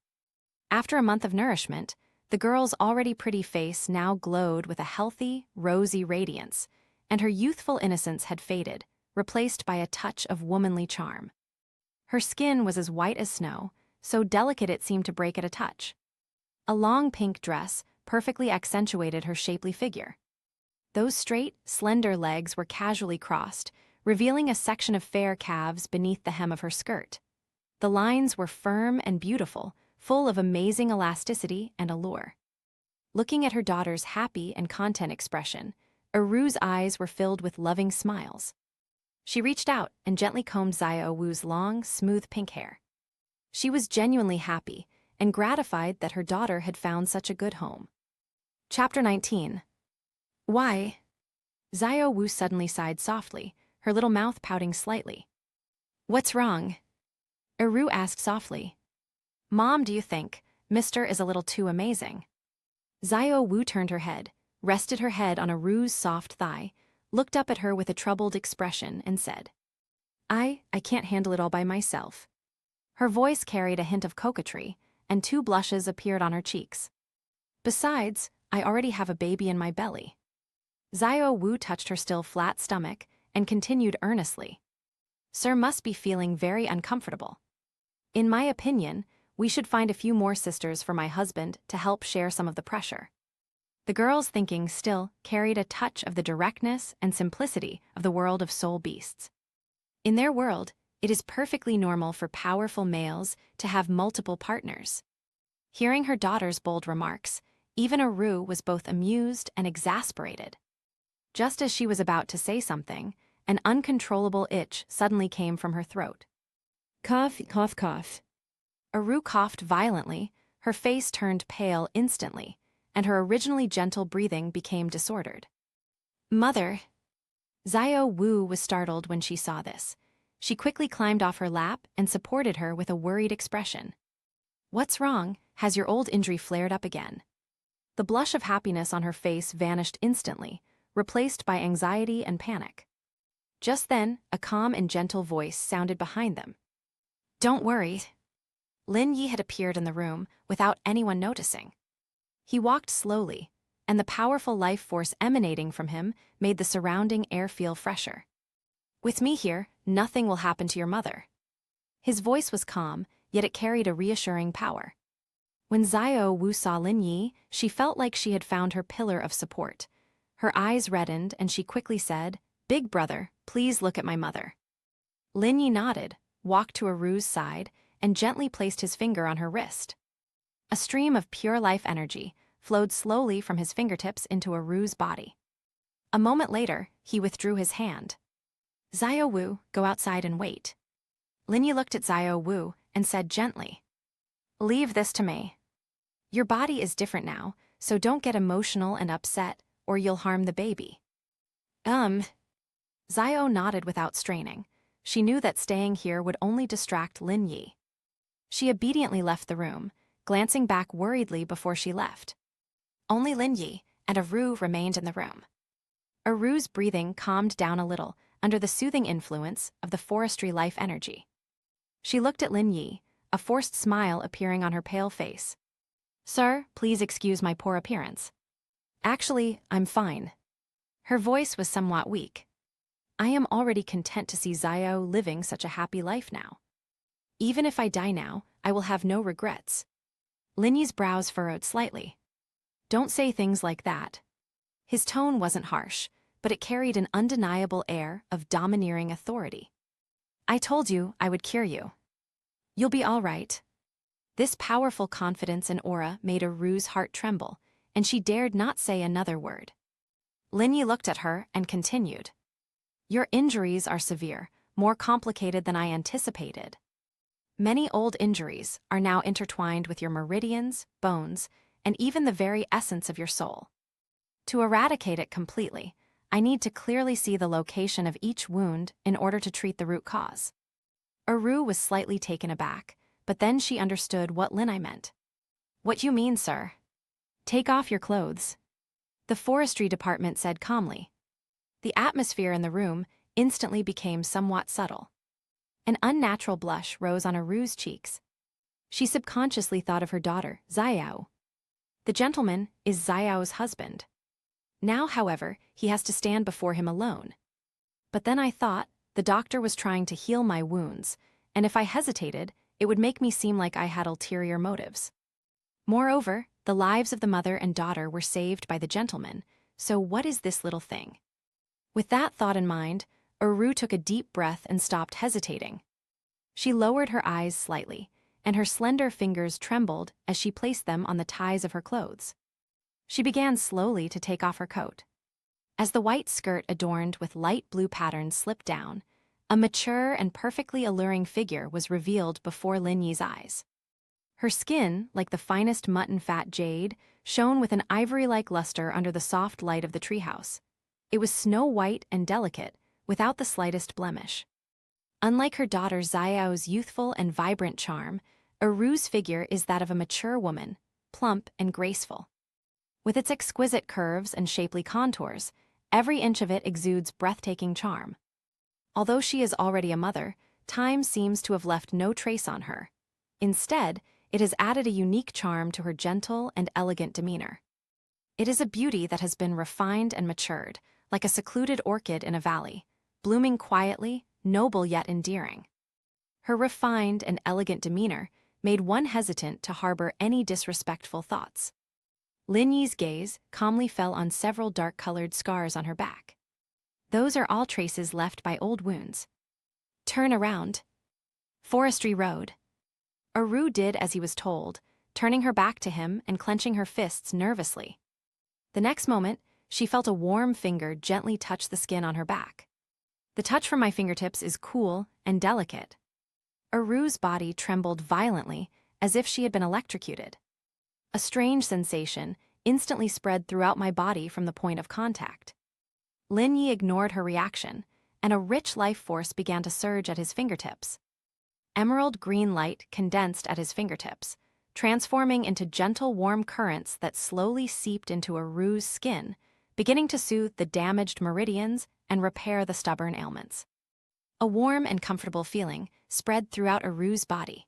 Speaker 1: After a month of nourishment, the girl's already pretty face now glowed with a healthy, rosy radiance, and her youthful innocence had faded, replaced by a touch of womanly charm. Her skin was as white as snow, so delicate it seemed to break at a touch. A long pink dress perfectly accentuated her shapely figure. Those straight, slender legs were casually crossed, revealing a section of fair calves beneath the hem of her skirt. The lines were firm and beautiful, full of amazing elasticity and allure. Looking at her daughter's happy and content expression, Ru's eyes were filled with loving smiles. She reached out and gently combed Xiao Wu's long, smooth pink hair. She was genuinely happy and gratified that her daughter had found such a good home. Chapter 19. Why? Xiao Wu suddenly sighed softly, her little mouth pouting slightly. What's wrong? Ru asked softly. Mom, do you think Mr. is a little too amazing? Xiao Wu turned her head, rested her head on Ru's soft thigh, looked up at her with a troubled expression, and said, I can't handle it all by myself. Her voice carried a hint of coquetry, and 2 blushes appeared on her cheeks. Besides, I already have a baby in my belly. Xiao Wu touched her still flat stomach and continued earnestly. Sir must be feeling very uncomfortable. In my opinion, we should find a few more sisters for my husband to help share some of the pressure. The girl's thinking still carried a touch of the directness and simplicity of the world of soul beasts. In their world, it is perfectly normal for powerful males to have multiple partners. Hearing her daughter's bold remarks, even Ru was both amused and exasperated. Just as she was about to say something, an uncontrollable itch suddenly came from her throat.
Speaker 2: Cough, cough, cough.
Speaker 1: Aru coughed violently, her face turned pale instantly, and her originally gentle breathing became disordered. Mother! Xiao Wu was startled when she saw this. She quickly climbed off her lap and supported her with a worried expression. What's wrong? Has your old injury flared up again? The blush of happiness on her face vanished instantly, replaced by anxiety and panic. Just then, a calm and gentle voice sounded behind them. Don't worry. Lin Yi had appeared in the room without anyone noticing. He walked slowly, and the powerful life force emanating from him made the surrounding air feel fresher. With me here, nothing will happen to your mother. His voice was calm, yet it carried a reassuring power. When Xiao Wu saw Lin Yi, she felt like she had found her pillar of support. Her eyes reddened, and she quickly said, Big brother, please look at my mother. Lin Yi nodded, walked to Aru's side, and gently placed his finger on her wrist. A stream of pure life energy flowed slowly from his fingertips into Aru's body. A moment later, he withdrew his hand. Xiao Wu, go outside and wait. Lin Yi looked at Xiao Wu and said gently, Leave this to me. Your body is different now, so don't get emotional and upset, or you'll harm the baby. Xiao nodded without straining. She knew that staying here would only distract Lin Yi. She obediently left the room, glancing back worriedly before she left. Only Lin Yi and Aru remained in the room. Aru's breathing calmed down a little under the soothing influence of the forestry life energy. She looked at Lin Yi, a forced smile appearing on her pale face. Sir, please excuse my poor appearance. Actually, I'm fine. Her voice was somewhat weak. I am already content to see Xiao living such a happy life now. Even if I die now, I will have no regrets. Lin Yi's brows furrowed slightly. Don't say things like that. His tone wasn't harsh, but it carried an undeniable air of domineering authority. I told you I would cure you. You'll be all right. This powerful confidence and aura made Aru's heart tremble, and she dared not say another word. Lin Yi looked at her and continued. Your injuries are severe, more complicated than I anticipated. Many old injuries are now intertwined with your meridians, bones, and even the very essence of your soul. To eradicate it completely, I need to clearly see the location of each wound in order to treat the root cause. Aru was slightly taken aback, but then she understood what Lin Yi meant. What you mean, sir? Take off your clothes. The forestry department said calmly. The atmosphere in the room instantly became somewhat subtle. An unnatural blush rose on Aru's cheeks. She subconsciously thought of her daughter, Xiao. The gentleman is Xiao's husband. Now, however, he has to stand before him alone. But then I thought, the doctor was trying to heal my wounds, and if I hesitated, it would make me seem like I had ulterior motives. Moreover, the lives of the mother and daughter were saved by the gentleman, so what is this little thing? With that thought in mind, Aru took a deep breath and stopped hesitating. She lowered her eyes slightly, and her slender fingers trembled as she placed them on the ties of her clothes. She began slowly to take off her coat. As the white skirt adorned with light blue patterns slipped down, a mature and perfectly alluring figure was revealed before Lin Yi's eyes. Her skin, like the finest mutton fat jade, shone with an ivory-like luster under the soft light of the treehouse. It was snow-white and delicate, without the slightest blemish. Unlike her daughter Xiao's youthful and vibrant charm, Aru's figure is that of a mature woman, plump and graceful. With its exquisite curves and shapely contours, every inch of it exudes breathtaking charm. Although she is already a mother, time seems to have left no trace on her. Instead, it has added a unique charm to her gentle and elegant demeanor. It is a beauty that has been refined and matured, like a secluded orchid in a valley, blooming quietly, noble yet endearing. Her refined and elegant demeanor made one hesitant to harbor any disrespectful thoughts. Lin Yi's gaze calmly fell on several dark-colored scars on her back. Those are all traces left by old wounds. Turn around. Forestry Road. Aru did as he was told, turning her back to him and clenching her fists nervously. The next moment, she felt a warm finger gently touch the skin on her back. The touch from my fingertips is cool and delicate. Aru's body trembled violently, as if she had been electrocuted. A strange sensation instantly spread throughout my body from the point of contact. Lin Yi ignored her reaction, and a rich life force began to surge at his fingertips. Emerald green light condensed at his fingertips, transforming into gentle warm currents that slowly seeped into Aru's skin, beginning to soothe the damaged meridians and repair the stubborn ailments. A warm and comfortable feeling spread throughout Aru's body.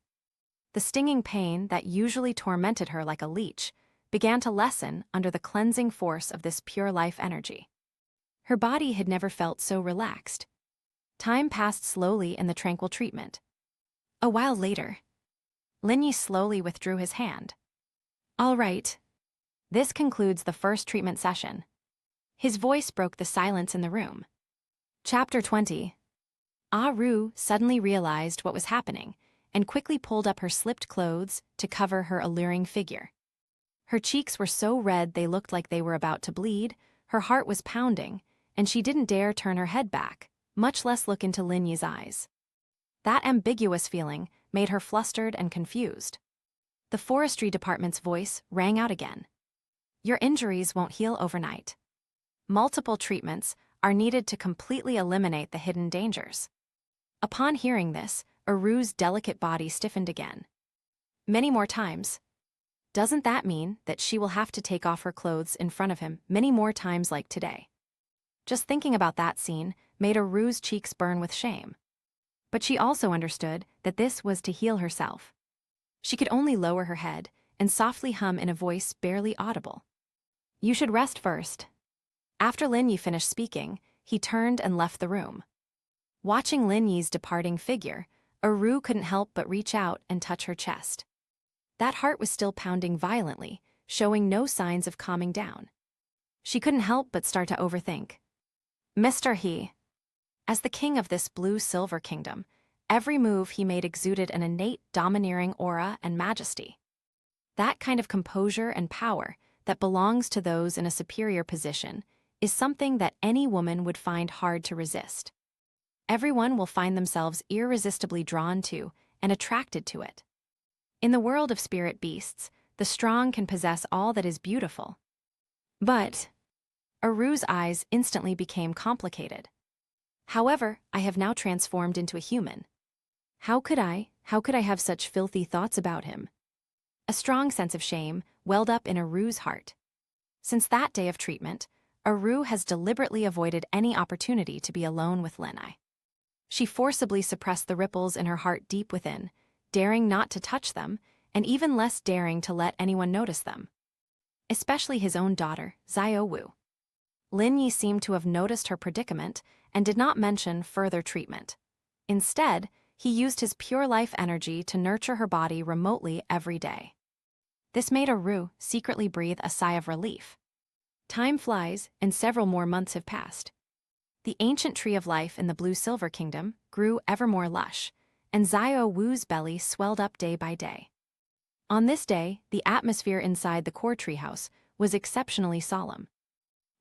Speaker 1: The stinging pain that usually tormented her like a leech began to lessen under the cleansing force of this pure life energy. Her body had never felt so relaxed. Time passed slowly in the tranquil treatment. A while later, Lin Yi slowly withdrew his hand. "All right. This concludes the first treatment session." His voice broke the silence in the room. Chapter 20. Ru suddenly realized what was happening and quickly pulled up her slipped clothes to cover her alluring figure. Her cheeks were so red they looked like they were about to bleed, her heart was pounding, and she didn't dare turn her head back, much less look into Lin Yi's eyes. That ambiguous feeling made her flustered and confused. The forestry department's voice rang out again. "Your injuries won't heal overnight. Multiple treatments are needed to completely eliminate the hidden dangers." Upon hearing this, Aru's delicate body stiffened again. Many more times. Doesn't that mean that she will have to take off her clothes in front of him many more times like today? Just thinking about that scene made Aru's cheeks burn with shame. But she also understood that this was to heal herself. She could only lower her head and softly hum in a voice barely audible. "You should rest first." After Lin Yi finished speaking, he turned and left the room. Watching Lin Yi's departing figure, Aru couldn't help but reach out and touch her chest. That heart was still pounding violently, showing no signs of calming down. She couldn't help but start to overthink. Mr. He. As the king of this blue-silver kingdom, every move he made exuded an innate domineering aura and majesty. That kind of composure and power that belongs to those in a superior position is something that any woman would find hard to resist. Everyone will find themselves irresistibly drawn to and attracted to it. In the world of spirit beasts, the strong can possess all that is beautiful. But Aru's eyes instantly became complicated. "However, I have now transformed into a human. How could I have such filthy thoughts about him?" A strong sense of shame welled up in Aru's heart. Since that day of treatment, Aru has deliberately avoided any opportunity to be alone with Lin Yi. She forcibly suppressed the ripples in her heart deep within, daring not to touch them, and even less daring to let anyone notice them. Especially his own daughter, Xiao Wu. Lin Yi seemed to have noticed her predicament and did not mention further treatment. Instead, he used his pure life energy to nurture her body remotely every day. This made Aru secretly breathe a sigh of relief. Time flies, and several more months have passed. The ancient tree of life in the blue-silver kingdom grew ever more lush, and Xiao Wu's belly swelled up day by day. On this day, the atmosphere inside the core treehouse was exceptionally solemn.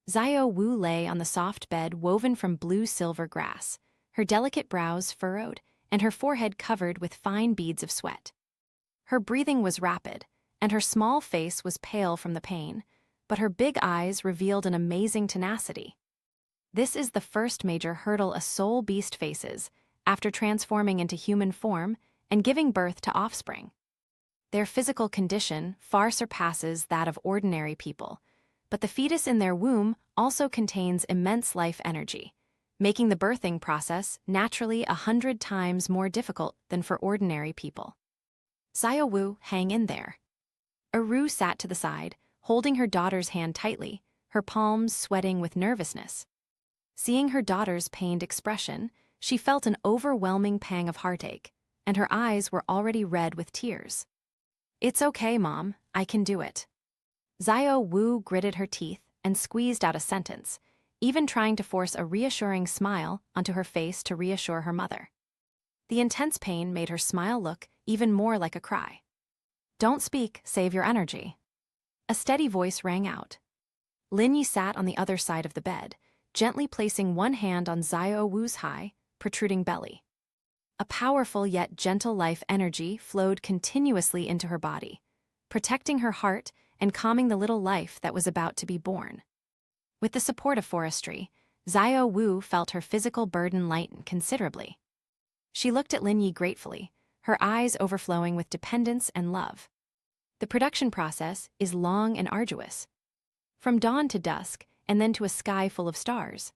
Speaker 1: Xiao Wu lay on the soft bed woven from blue-silver grass, her delicate brows furrowed and her forehead covered with fine beads of sweat. Her breathing was rapid, and her small face was pale from the pain, but her big eyes revealed an amazing tenacity. This is the first major hurdle a soul beast faces after transforming into human form and giving birth to offspring. Their physical condition far surpasses that of ordinary people, but the fetus in their womb also contains immense life energy, making the birthing process naturally 100 times more difficult than for ordinary people. Xiao Wu, hang in there. Aru sat to the side, holding her daughter's hand tightly, her palms sweating with nervousness. Seeing her daughter's pained expression, she felt an overwhelming pang of heartache, and her eyes were already red with tears. "It's okay, Mom, I can do it." Xiao Wu gritted her teeth and squeezed out a sentence, even trying to force a reassuring smile onto her face to reassure her mother. The intense pain made her smile look even more like a cry. "Don't speak, save your energy." A steady voice rang out. Lin Yi sat on the other side of the bed, gently placing one hand on Xiao Wu's high, protruding belly. A powerful yet gentle life energy flowed continuously into her body, protecting her heart and calming the little life that was about to be born. With the support of forestry, Xiao Wu felt her physical burden lighten considerably. She looked at Lin Yi gratefully, her eyes overflowing with dependence and love. The production process is long and arduous. From dawn to dusk, and then to a sky full of stars.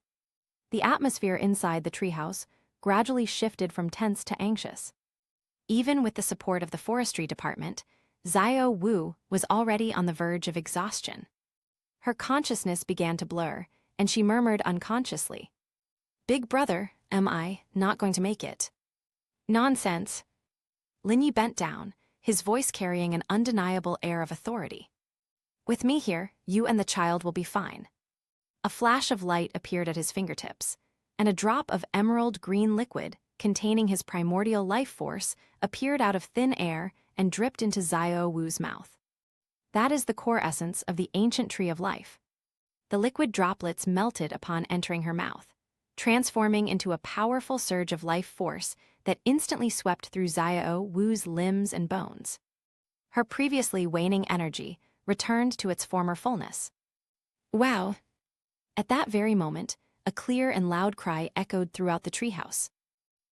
Speaker 1: The atmosphere inside the treehouse gradually shifted from tense to anxious. Even with the support of the forestry department, Xiao Wu was already on the verge of exhaustion. Her consciousness began to blur, and she murmured unconsciously, "Big brother, am I not going to make it?" "Nonsense." Lin Yi bent down, his voice carrying an undeniable air of authority. "With me here, you and the child will be fine." A flash of light appeared at his fingertips, and a drop of emerald green liquid containing his primordial life force appeared out of thin air and dripped into Xiao Wu's mouth. That is the core essence of the ancient tree of life. The liquid droplets melted upon entering her mouth, transforming into a powerful surge of life force that instantly swept through Xiao Wu's limbs and bones. Her previously waning energy returned to its former fullness. "Wow!" At that very moment, a clear and loud cry echoed throughout the treehouse.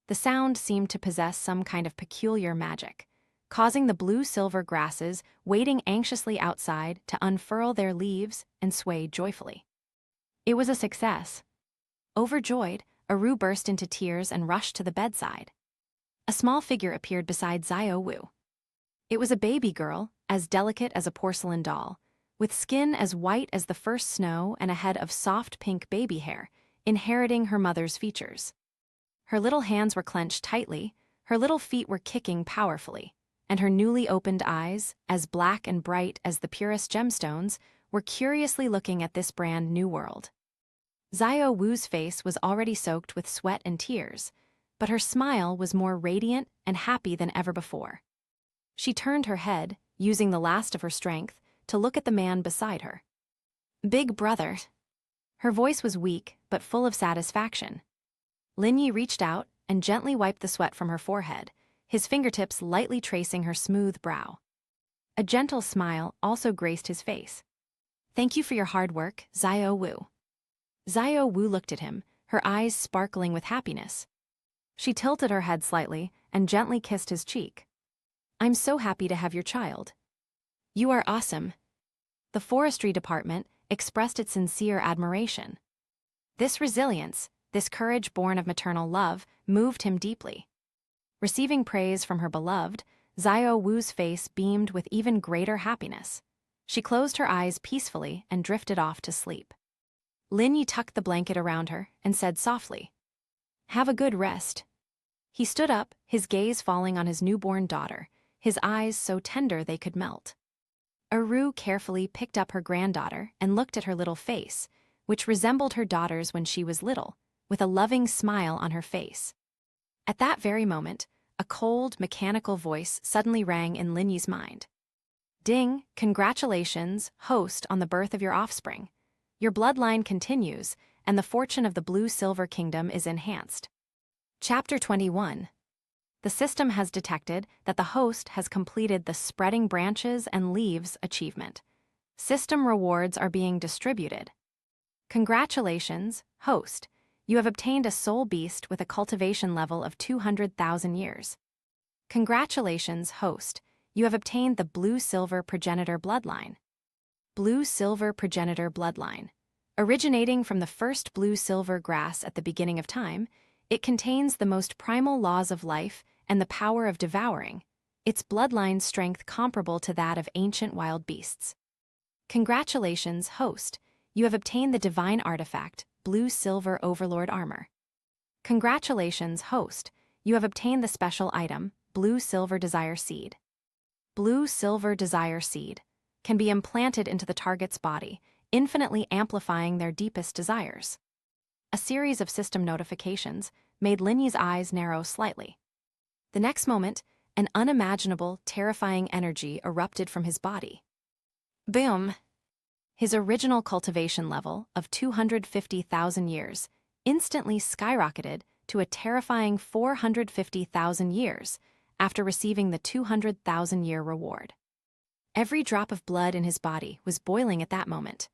Speaker 1: The sound seemed to possess some kind of peculiar magic, causing the blue-silver grasses waiting anxiously outside to unfurl their leaves and sway joyfully. It was a success. Overjoyed, Aru burst into tears and rushed to the bedside. A small figure appeared beside Xiao Wu. It was a baby girl, as delicate as a porcelain doll, with skin as white as the first snow and a head of soft pink baby hair, inheriting her mother's features. Her little hands were clenched tightly, her little feet were kicking powerfully, and her newly opened eyes, as black and bright as the purest gemstones, were curiously looking at this brand new world. Xiao Wu's face was already soaked with sweat and tears, but her smile was more radiant and happy than ever before. She turned her head, using the last of her strength, to look at the man beside her. "Big brother." Her voice was weak, but full of satisfaction. Lin Yi reached out and gently wiped the sweat from her forehead, his fingertips lightly tracing her smooth brow. A gentle smile also graced his face. "Thank you for your hard work, Xiao Wu." Xiao Wu looked at him, her eyes sparkling with happiness. She tilted her head slightly and gently kissed his cheek. "I'm so happy to have your child. You are awesome." The forestry department expressed its sincere admiration. This resilience, this courage born of maternal love, moved him deeply. Receiving praise from her beloved, Xiao Wu's face beamed with even greater happiness. She closed her eyes peacefully and drifted off to sleep. Lin Yi tucked the blanket around her and said softly, "Have a good rest." He stood up, his gaze falling on his newborn daughter, his eyes so tender they could melt. Aru carefully picked up her granddaughter and looked at her little face, which resembled her daughter's when she was little, with a loving smile on her face. At that very moment, a cold, mechanical voice suddenly rang in Lin Yi's mind. "Ding, congratulations, host, on the birth of your offspring. Your bloodline continues, and the fortune of the Blue-Silver Kingdom is enhanced." Chapter 21. The system has detected that the host has completed the Spreading Branches and Leaves achievement. System rewards are being distributed. Congratulations, host. You have obtained a soul beast with a cultivation level of 200,000 years. Congratulations, host. You have obtained the Blue-Silver Progenitor Bloodline. Blue-Silver Progenitor Bloodline. Originating from the first blue-silver grass at the beginning of time, it contains the most primal laws of life and the power of devouring, its bloodline strength comparable to that of ancient wild beasts. Congratulations, host. You have obtained the divine artifact, Blue-Silver Overlord Armor. Congratulations, host. You have obtained the special item, Blue-Silver Desire Seed. Blue-Silver Desire Seed can be implanted into the target's body, infinitely amplifying their deepest desires. A series of system notifications made Lin Yi's eyes narrow slightly. The next moment, an unimaginable, terrifying energy erupted from his body. Boom! His original cultivation level of 250,000 years instantly skyrocketed to a terrifying 450,000 years after receiving the 200,000-year reward. Every drop of blood in his body was boiling at that moment.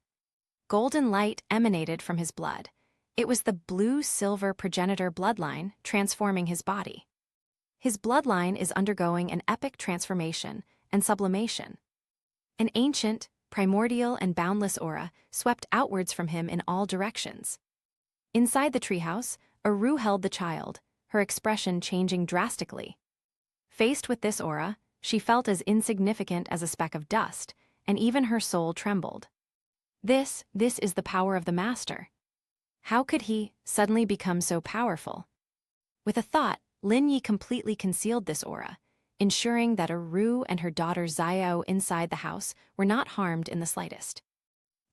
Speaker 1: Golden light emanated from his blood. It was the blue-silver progenitor bloodline transforming his body. His bloodline is undergoing an epic transformation and sublimation. An ancient, primordial, and boundless aura swept outwards from him in all directions. Inside the treehouse, Aru held the child, her expression changing drastically. Faced with this aura, she felt as insignificant as a speck of dust, and even her soul trembled. This is the power of the master. How could he suddenly become so powerful? With a thought, Lin Yi completely concealed this aura, ensuring that Aru and her daughter Xiao inside the house were not harmed in the slightest.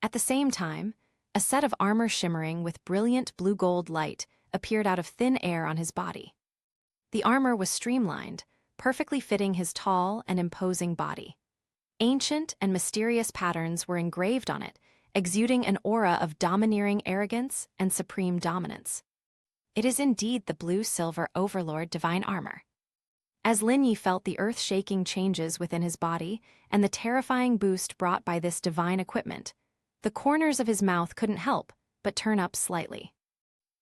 Speaker 1: At the same time, a set of armor shimmering with brilliant blue-gold light appeared out of thin air on his body. The armor was streamlined, perfectly fitting his tall and imposing body. Ancient and mysterious patterns were engraved on it, exuding an aura of domineering arrogance and supreme dominance. It is indeed the blue-silver overlord divine armor. As Lin Yi felt the earth-shaking changes within his body and the terrifying boost brought by this divine equipment, the corners of his mouth couldn't help but turn up slightly.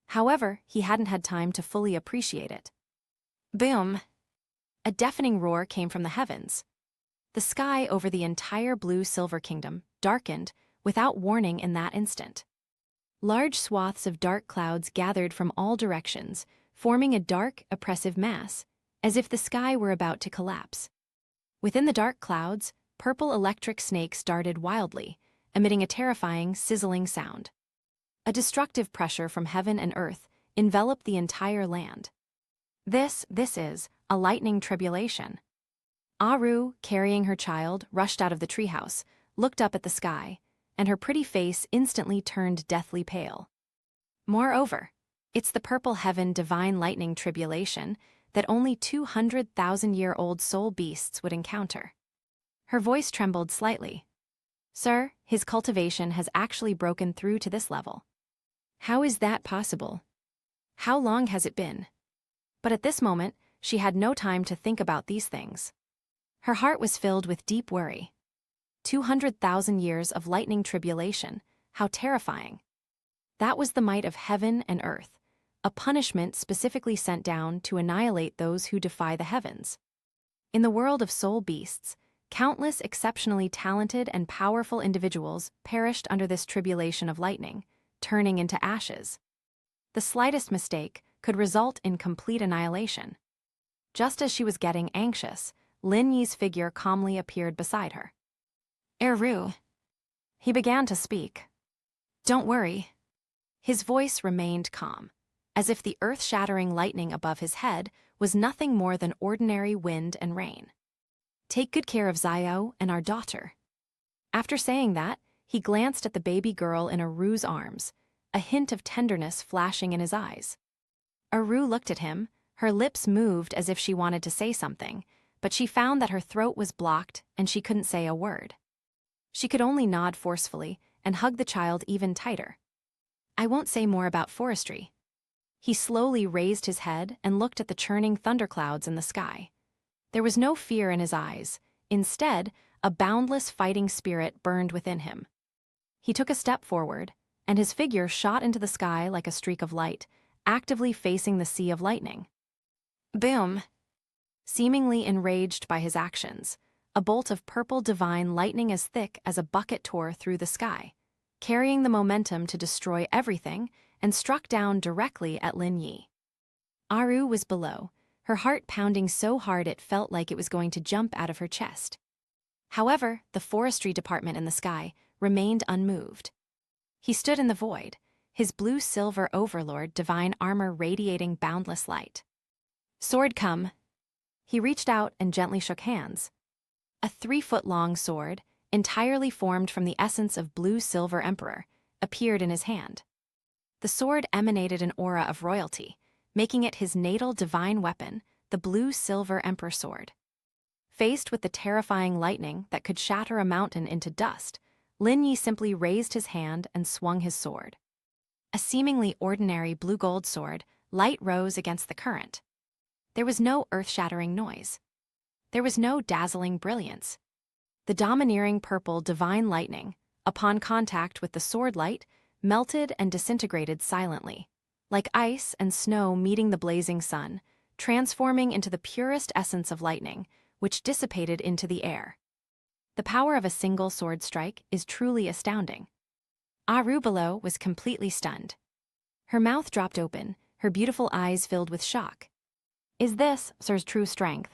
Speaker 1: However, he hadn't had time to fully appreciate it. Boom! A deafening roar came from the heavens. The sky over the entire blue-silver kingdom darkened without warning in that instant. Large swaths of dark clouds gathered from all directions, forming a dark, oppressive mass, as if the sky were about to collapse. Within the dark clouds, purple electric snakes darted wildly, emitting a terrifying, sizzling sound. A destructive pressure from heaven and earth enveloped the entire land. This is a lightning tribulation. Aru, carrying her child, rushed out of the treehouse, looked up at the sky, and her pretty face instantly turned deathly pale. Moreover, it's the purple heaven divine lightning tribulation that only 200,000-year-old soul beasts would encounter. Her voice trembled slightly. Sir, his cultivation has actually broken through to this level.
Speaker 2: How is that possible?
Speaker 1: How long has it been? But at this moment, she had no time to think about these things. Her heart was filled with deep worry. 200,000 years of lightning tribulation, how terrifying. That was the might of heaven and earth, a punishment specifically sent down to annihilate those who defy the heavens. In the world of soul beasts, countless exceptionally talented and powerful individuals perished under this tribulation of lightning, turning into ashes. The slightest mistake could result in complete annihilation. Just as she was getting anxious, Lin Yi's figure calmly appeared beside her. Eru. He began to speak. Don't worry. His voice remained calm, as if the earth-shattering lightning above his head was nothing more than ordinary wind and rain. Take good care of Xiao and our daughter. After saying that, he glanced at the baby girl in Aru's arms, a hint of tenderness flashing in his eyes. Aru looked at him, her lips moved as if she wanted to say something, but she found that her throat was blocked and she couldn't say a word. She could only nod forcefully and hug the child even tighter. I won't say more about forestry. He slowly raised his head and looked at the churning thunderclouds in the sky. There was no fear in his eyes. Instead, a boundless fighting spirit burned within him. He took a step forward, and his figure shot into the sky like a streak of light, actively facing the sea of lightning. Boom! Seemingly enraged by his actions, a bolt of purple divine lightning as thick as a bucket tore through the sky, carrying the momentum to destroy everything, and struck down directly at Lin Yi. Aru was below, her heart pounding so hard it felt like it was going to jump out of her chest. However, the forestry department in the sky remained unmoved. He stood in the void, his blue-silver overlord divine armor radiating boundless light. Sword come. He reached out and gently shook hands. A 3-foot-long sword, entirely formed from the essence of blue-silver emperor, appeared in his hand. The sword emanated an aura of royalty, making it his natal divine weapon, the blue-silver emperor sword. Faced with the terrifying lightning that could shatter a mountain into dust, Lin Yi simply raised his hand and swung his sword. A seemingly ordinary blue-gold sword, light rose against the current. There was no earth-shattering noise. There was no dazzling brilliance. The domineering purple divine lightning, upon contact with the sword light, melted and disintegrated silently, like ice and snow meeting the blazing sun, transforming into the purest essence of lightning, which dissipated into the air. The power of a single sword strike is truly astounding. Ah Yin below was completely stunned. Her mouth dropped open, her beautiful eyes filled with shock. Is this Sir's true strength?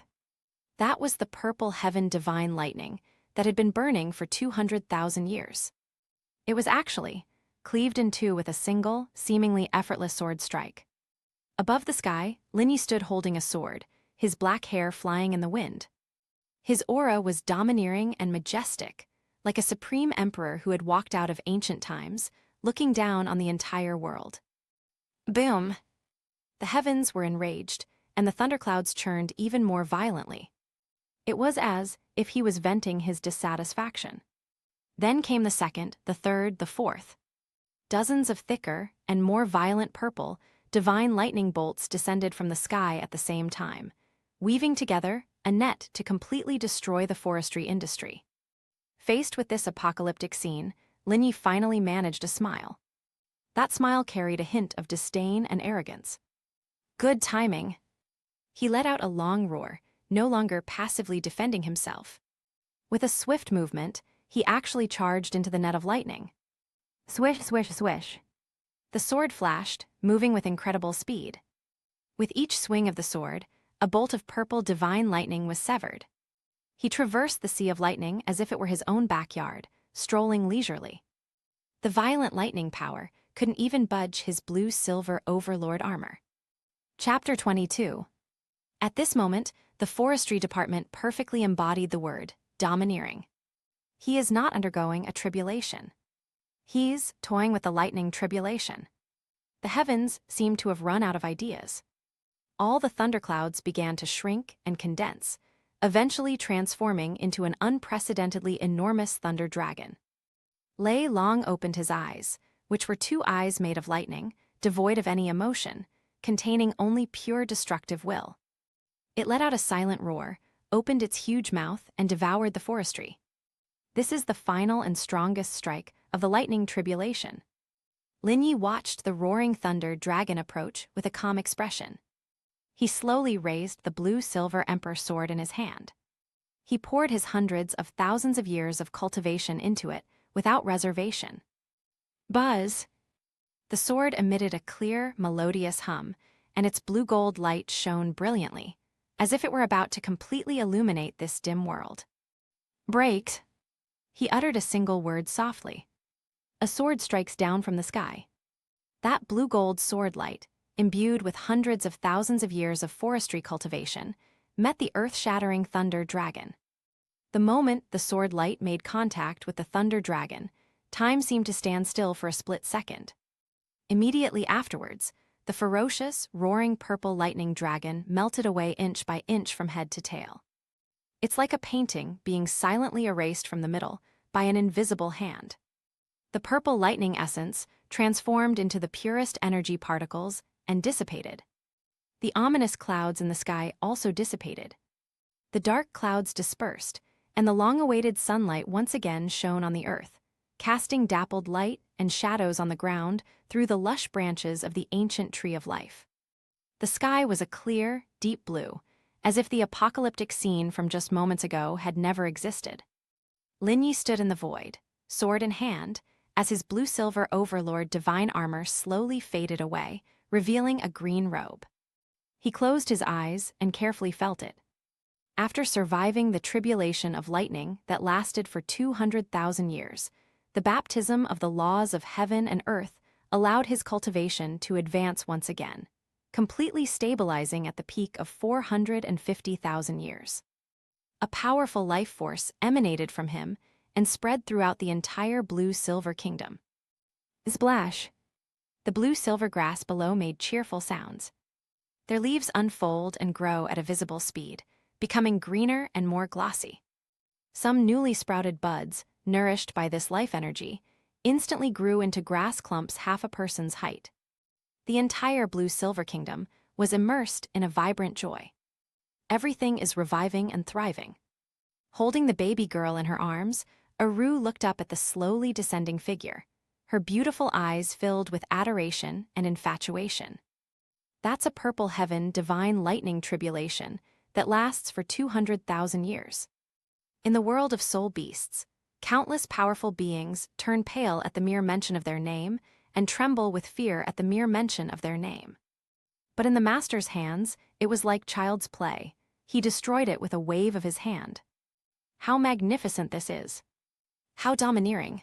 Speaker 1: That was the purple heaven divine lightning that had been burning for 200,000 years. It was actually cleaved in two with a single, seemingly effortless sword strike. Above the sky, Lin Yi stood holding a sword, his black hair flying in the wind. His aura was domineering and majestic, like a supreme emperor who had walked out of ancient times, looking down on the entire world. Boom! The heavens were enraged, and the thunderclouds churned even more violently. It was as if he was venting his dissatisfaction. Then came the second, the third, the fourth. Dozens of thicker and more violent purple, divine lightning bolts descended from the sky at the same time, weaving together a net to completely destroy the forestry industry. Faced with this apocalyptic scene, Lin Yi finally managed a smile. That smile carried a hint of disdain and arrogance. Good timing. He let out a long roar, no longer passively defending himself. With a swift movement, he actually charged into the net of lightning. Swish, swish, swish. The sword flashed, moving with incredible speed. With each swing of the sword, a bolt of purple divine lightning was severed. He traversed the sea of lightning as if it were his own backyard, strolling leisurely. The violent lightning power couldn't even budge his blue-silver overlord armor. Chapter 22. At this moment, the forestry department perfectly embodied the word, domineering. He is not undergoing a tribulation. He's toying with the lightning tribulation. The heavens seemed to have run out of ideas. All the thunderclouds began to shrink and condense, eventually transforming into an unprecedentedly enormous thunder dragon. Lei long opened his eyes, which were two eyes made of lightning, devoid of any emotion, containing only pure destructive will. It let out a silent roar, opened its huge mouth, and devoured the forestry. This is the final and strongest strike of the lightning tribulation. Lin Yi watched the roaring thunder dragon approach with a calm expression. He slowly raised the blue-silver emperor sword in his hand. He poured his hundreds of thousands of years of cultivation into it without reservation. Buzz! The sword emitted a clear, melodious hum, and its blue-gold light shone brilliantly, as if it were about to completely illuminate this dim world. Break! He uttered a single word softly. A sword strikes down from the sky. That blue-gold sword light, imbued with hundreds of thousands of years of forestry cultivation, met the earth-shattering thunder dragon. The moment the sword light made contact with the thunder dragon, time seemed to stand still for a split second. Immediately afterwards, the ferocious, roaring purple lightning dragon melted away inch by inch from head to tail. It's like a painting being silently erased from the middle by an invisible hand. The purple lightning essence transformed into the purest energy particles and dissipated. The ominous clouds in the sky also dissipated. The dark clouds dispersed, and the long-awaited sunlight once again shone on the earth, casting dappled light and shadows on the ground through the lush branches of the ancient tree of life. The sky was a clear, deep blue, as if the apocalyptic scene from just moments ago had never existed. Lin Yi stood in the void, sword in hand, as his blue-silver overlord divine armor slowly faded away, revealing a green robe. He closed his eyes and carefully felt it. After surviving the tribulation of lightning that lasted for 200,000 years, the baptism of the laws of heaven and earth allowed his cultivation to advance once again, completely stabilizing at the peak of 450,000 years. A powerful life force emanated from him and spread throughout the entire blue-silver kingdom. Splash! The blue-silver grass below made cheerful sounds. Their leaves unfold and grow at a visible speed, becoming greener and more glossy. Some newly sprouted buds, nourished by this life energy, instantly grew into grass clumps half a person's height. The entire Blue Silver Kingdom was immersed in a vibrant joy. Everything is reviving and thriving. Holding the baby girl in her arms, Aru looked up at the slowly descending figure, her beautiful eyes filled with adoration and infatuation. That's a purple heaven divine lightning tribulation that lasts for 200,000 years. In the world of soul beasts, countless powerful beings turn pale at the mere mention of their name and tremble with fear at the mere mention of their name. But in the master's hands, it was like child's play. He destroyed it with a wave of his hand. How magnificent this is! How domineering!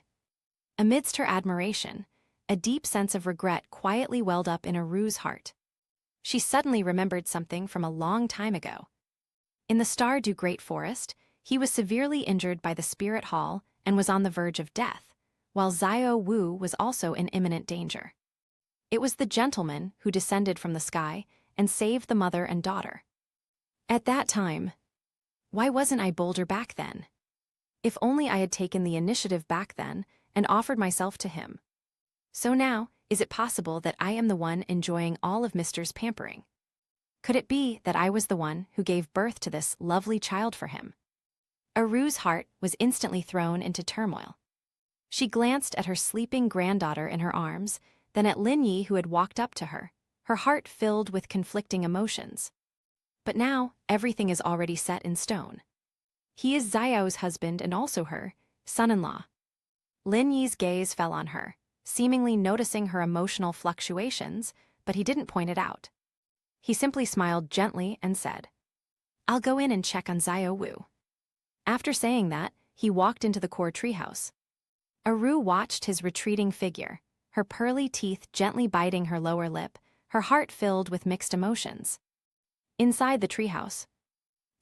Speaker 1: Amidst her admiration, a deep sense of regret quietly welled up in Aru's heart. She suddenly remembered something from a long time ago. In the Stardew Great Forest, he was severely injured by the Spirit Hall and was on the verge of death, while Xiao Wu was also in imminent danger. It was the gentleman who descended from the sky and saved the mother and daughter. At that time, why wasn't I bolder back then? If only I had taken the initiative back then and offered myself to him. So now, is it possible that I am the one enjoying all of Mister's pampering? Could it be that I was the one who gave birth to this lovely child for him? Aru's heart was instantly thrown into turmoil. She glanced at her sleeping granddaughter in her arms, then at Lin Yi who had walked up to her, her heart filled with conflicting emotions. But now, everything is already set in stone. He is Xiao's husband and also her son-in-law. Lin Yi's gaze fell on her, seemingly noticing her emotional fluctuations, but he didn't point it out. He simply smiled gently and said, "I'll go in and check on Xiao Wu." After saying that, he walked into the core treehouse. Aru watched his retreating figure, her pearly teeth gently biting her lower lip, her heart filled with mixed emotions. Inside the treehouse,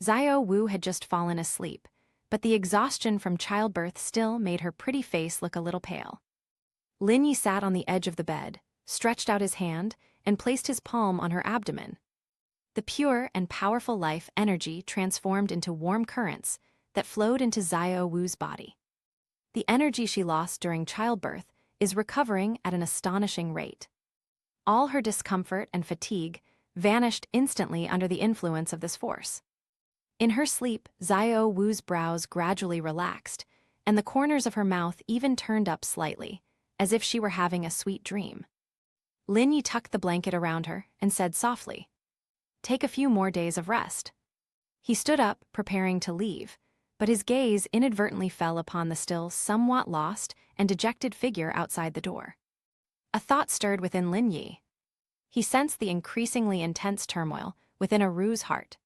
Speaker 1: Xiao Wu had just fallen asleep, but the exhaustion from childbirth still made her pretty face look a little pale. Lin Yi sat on the edge of the bed, stretched out his hand, and placed his palm on her abdomen. The pure and powerful life energy transformed into warm currents that flowed into Xiao Wu's body. The energy she lost during childbirth is recovering at an astonishing rate. All her discomfort and fatigue vanished instantly under the influence of this force. In her sleep, Xiao Wu's brows gradually relaxed, and the corners of her mouth even turned up slightly, as if she were having a sweet dream. Lin Yi tucked the blanket around her and said softly, "Take a few more days of rest." He stood up, preparing to leave, but his gaze inadvertently fell upon the still somewhat lost and dejected figure outside the door. A thought stirred within Lin Yi. He sensed the increasingly intense turmoil within Aru's heart.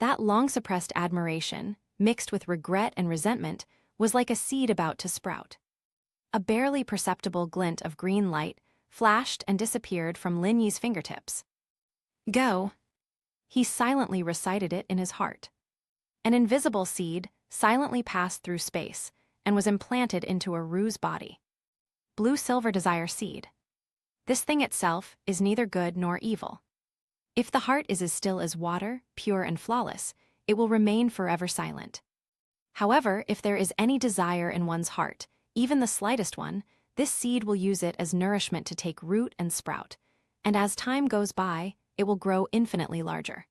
Speaker 1: That long-suppressed admiration, mixed with regret and resentment, was like a seed about to sprout. A barely perceptible glint of green light flashed and disappeared from Lin Yi's fingertips. "Go." He silently recited it in his heart. An invisible seed silently passed through space and was implanted into Aru's body. Blue Silver Desire Seed. This thing itself is neither good nor evil. If the heart is as still as water, pure and flawless, it will remain forever silent. However, if there is any desire in one's heart, even the slightest one, this seed will use it as nourishment to take root and sprout, and as time goes by, it will grow infinitely larger.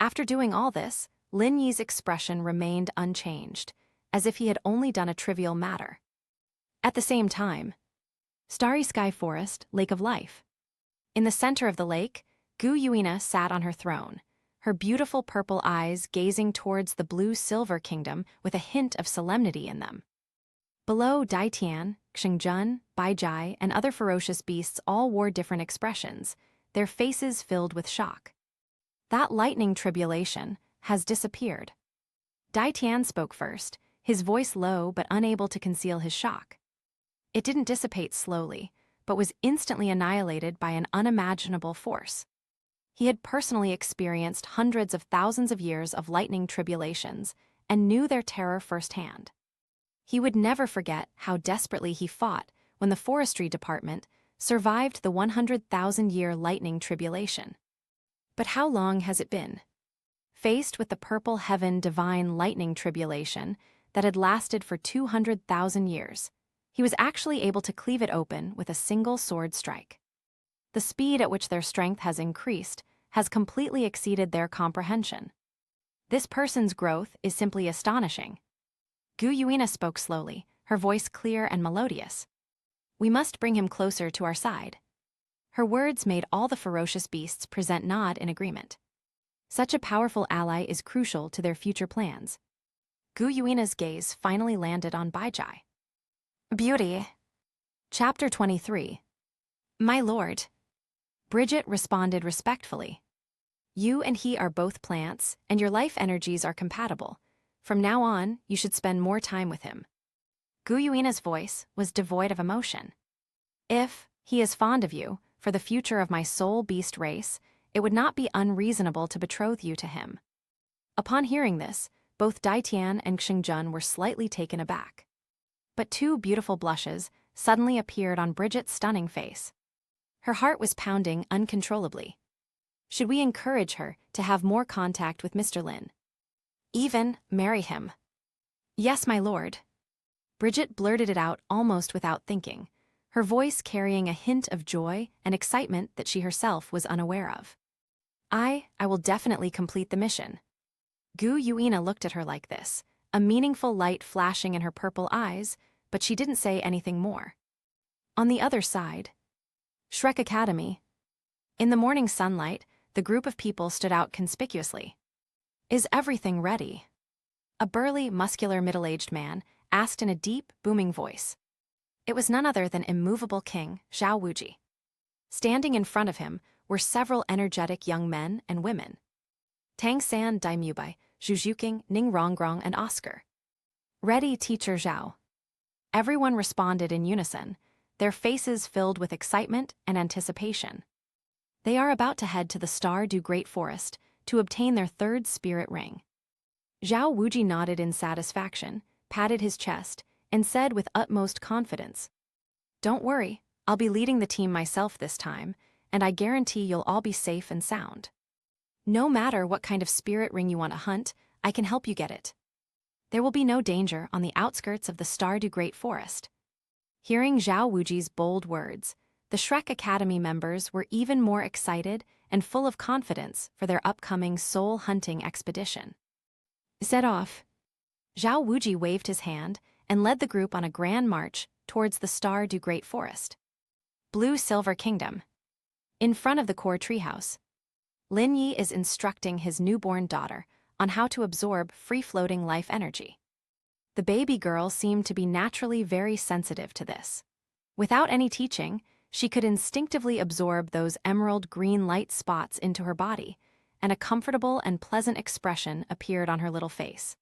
Speaker 1: After doing all this, Lin Yi's expression remained unchanged, as if he had only done a trivial matter. At the same time, Starry Sky Forest, Lake of Life. In the center of the lake, Gu Yuina sat on her throne, her beautiful purple eyes gazing towards the blue silver kingdom with a hint of solemnity in them. Below, Dai Tian, Xingjun, Baijai, and other ferocious beasts all wore different expressions, their faces filled with shock. That lightning tribulation has disappeared. Dai Tian spoke first, his voice low but unable to conceal his shock. It didn't dissipate slowly, but was instantly annihilated by an unimaginable force. He had personally experienced hundreds of thousands of years of lightning tribulations and knew their terror firsthand. He would never forget how desperately he fought when the forestry department survived the 100,000-year lightning tribulation. But how long has it been? Faced with the purple heaven divine lightning tribulation, that had lasted for 200,000 years. He was actually able to cleave it open with a single sword strike. The speed at which their strength has increased has completely exceeded their comprehension. This person's growth is simply astonishing. Gu Yuina spoke slowly, her voice clear and melodious. We must bring him closer to our side. Her words made all the ferocious beasts present nod in agreement. Such a powerful ally is crucial to their future plans. Gu Yuina's gaze finally landed on Baizhai. Beauty. Chapter 23. My lord. Bridget responded respectfully. You and he are both plants, and your life energies are compatible. From now on, you should spend more time with him. Gu Yuina's voice was devoid of emotion. If he is fond of you, for the future of my soul beast race, it would not be unreasonable to betroth you to him. Upon hearing this, both Daitian and Xingjun were slightly taken aback. But two beautiful blushes suddenly appeared on Bridget's stunning face. Her heart was pounding uncontrollably. Should we encourage her to have more contact with Mr. Lin? Even marry him? Yes, my lord. Bridget blurted it out almost without thinking, her voice carrying a hint of joy and excitement that she herself was unaware of. I will definitely complete the mission. Gu Yuina looked at her like this, a meaningful light flashing in her purple eyes, but she didn't say anything more. On the other side, Shrek Academy. In the morning sunlight, the group of people stood out conspicuously. Is everything ready? A burly, muscular middle-aged man asked in a deep, booming voice. It was none other than immovable King Xiao Wu. Standing in front of him were several energetic young men and women. Tang San, Daimubai, Zhuzhuking, Ning Rongrong, and Oscar. Ready, teacher Zhao. Everyone responded in unison, their faces filled with excitement and anticipation. They are about to head to the Stardew Great Forest to obtain their third spirit ring. Xiao Wuji nodded in satisfaction, patted his chest, and said with utmost confidence, Don't worry, I'll be leading the team myself this time, and I guarantee you'll all be safe and sound. No matter what kind of spirit ring you want to hunt, I can help you get it. There will be no danger on the outskirts of the Stardew Great Forest. Hearing Xiao Wuji's bold words, the Shrek Academy members were even more excited and full of confidence for their upcoming soul hunting expedition. Set off. Xiao Wuji waved his hand and led the group on a grand march towards the Stardew Great Forest. Blue Silver Kingdom. In front of the core treehouse, Lin Yi is instructing his newborn daughter on how to absorb free-floating life energy. The baby girl seemed to be naturally very sensitive to this. Without any teaching, she could instinctively absorb those emerald green light spots into her body, and a comfortable and pleasant expression appeared on her little face.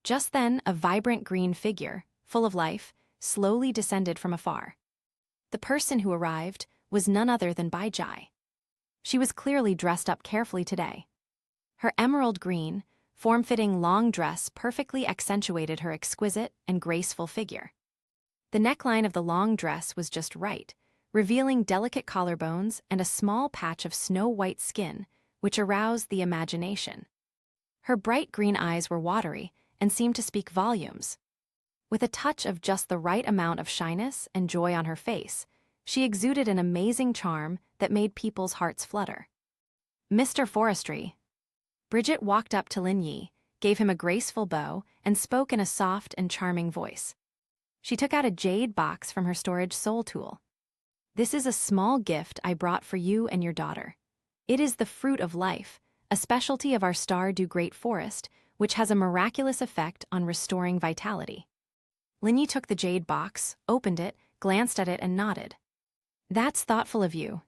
Speaker 1: Just then, a vibrant green figure, full of life, slowly descended from afar. The person who arrived was none other than Baizhai. She was clearly dressed up carefully today. Her emerald green, form-fitting long dress perfectly accentuated her exquisite and graceful figure. The neckline of the long dress was just right, revealing delicate collarbones and a small patch of snow-white skin, which aroused the imagination. Her bright green eyes were watery and seemed to speak volumes. With a touch of just the right amount of shyness and joy on her face, she exuded an amazing charm that made people's hearts flutter. Mr. Forestry. Bridget walked up to Lin Yi, gave him a graceful bow, and spoke in a soft and charming voice. She took out a jade box from her storage soul tool. This is a small gift I brought for you and your daughter. It is the fruit of life, a specialty of our Stardew Great Forest, which has a miraculous effect on restoring vitality. Lin Yi took the jade box, opened it, glanced at it, and nodded. That's thoughtful of you.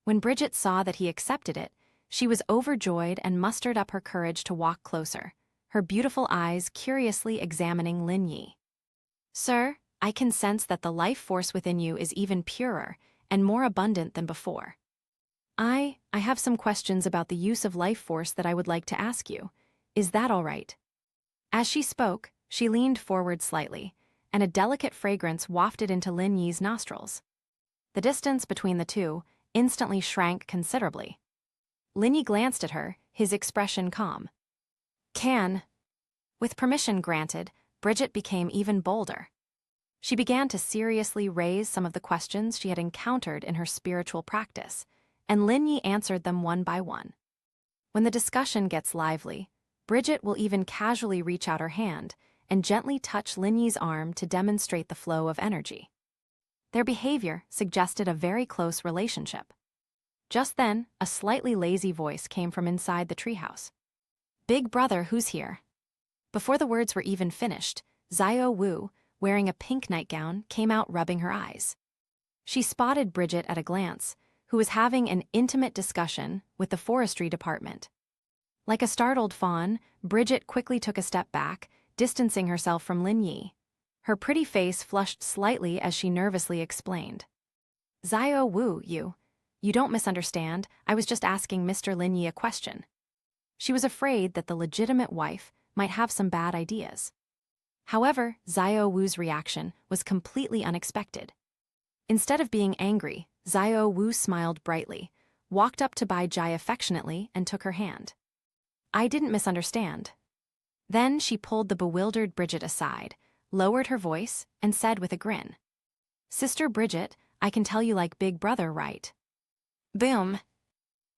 Speaker 1: When Bridget saw that he accepted it, she was overjoyed and mustered up her courage to walk closer, her beautiful eyes curiously examining Lin Yi. Sir, I can sense that the life force within you is even purer and more abundant than before. I have some questions about the use of life force that I would like to ask you. Is that all right? As she spoke, she leaned forward slightly, and a delicate fragrance wafted into Lin Yi's nostrils. The distance between the two instantly shrank considerably. Lin Yi glanced at her, his expression calm. With permission granted, Bridget became even bolder. She began to seriously raise some of the questions she had encountered in her spiritual practice, and Lin Yi answered them one by one. When the discussion gets lively, Bridget will even casually reach out her hand and gently touch Lin Yi's arm to demonstrate the flow of energy. Their behavior suggested a very close relationship. Just then, a slightly lazy voice came from inside the treehouse. "Big brother, who's here?" Before the words were even finished, Xiao Wu, wearing a pink nightgown, came out rubbing her eyes. She spotted Bridget at a glance, who was having an intimate discussion with the forestry department. Like a startled fawn, Bridget quickly took a step back, distancing herself from Lin Yi. Her pretty face flushed slightly as she nervously explained. "Xiao Wu, you don't misunderstand, I was just asking Mr. Lin Yi a question." She was afraid that the legitimate wife might have some bad ideas. However, Xiao Wu's reaction was completely unexpected. Instead of being angry, Xiao Wu smiled brightly, walked up to Bai Jai affectionately and took her hand. "I didn't misunderstand." Then she pulled the bewildered Bridget aside, lowered her voice, and said with a grin, "Sister Bridget, I can tell you like big brother, right?" Boom!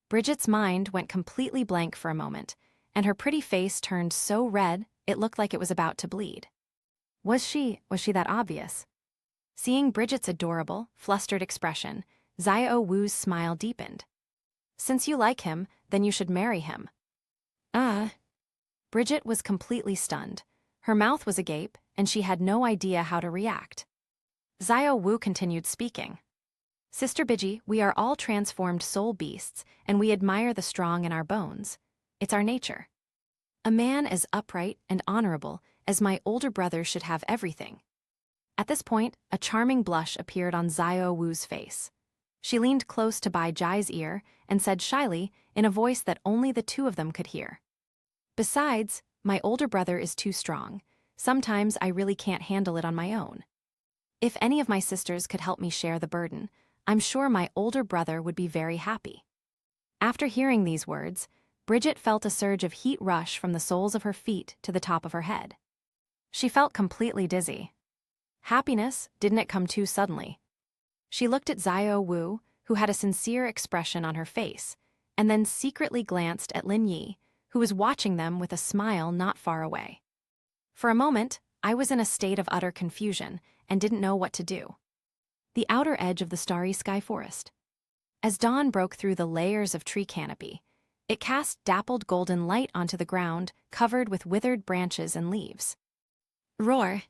Speaker 1: Bridget's mind went completely blank for a moment, and her pretty face turned so red it looked like it was about to bleed. Was she that obvious? Seeing Bridget's adorable, flustered expression, Xiao Wu's smile deepened. "Since you like him, then you should marry him." Bridget was completely stunned. Her mouth was agape, and she had no idea how to react. Xiao Wu continued speaking. "Sister Biji, we are all transformed soul beasts, and we admire the strong in our bones. It's our nature. A man as upright and honorable as my older brother should have everything." At this point, a charming blush appeared on Xiao Wu's face. She leaned close to Bai Jai's ear and said shyly, in a voice that only the two of them could hear. "Besides, my older brother is too strong. Sometimes I really can't handle it on my own. If any of my sisters could help me share the burden, I'm sure my older brother would be very happy." After hearing these words, Bridget felt a surge of heat rush from the soles of her feet to the top of her head. She felt completely dizzy. Happiness, didn't it come too suddenly? She looked at Xiao Wu, who had a sincere expression on her face, and then secretly glanced at Lin Yi, who was watching them with a smile not far away. For a moment, I was in a state of utter confusion and didn't know what to do. The outer edge of the starry sky forest. As dawn broke through the layers of tree canopy, it cast dappled golden light onto the ground covered with withered branches and leaves. Roar!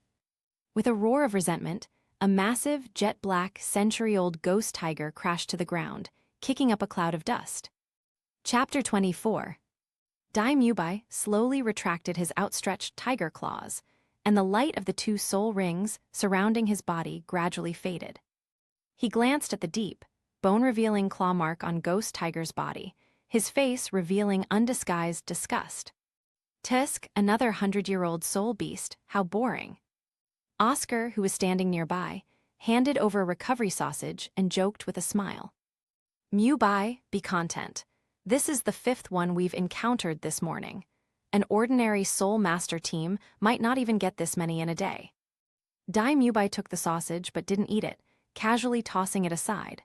Speaker 1: With a roar of resentment, a massive, jet-black, century-old ghost tiger crashed to the ground, kicking up a cloud of dust. Chapter 24. Dai Mubai slowly retracted his outstretched tiger claws, and the light of the two soul rings surrounding his body gradually faded. He glanced at the deep, bone-revealing claw mark on Ghost Tiger's body, his face revealing undisguised disgust. "Tisk, another 100-year-old soul beast, how boring." Oscar, who was standing nearby, handed over a recovery sausage and joked with a smile. "Mubai, be content. This is the 5th one we've encountered this morning. An ordinary Soul Master team might not even get this many in a day." Dai Mubai took the sausage but didn't eat it, casually tossing it aside.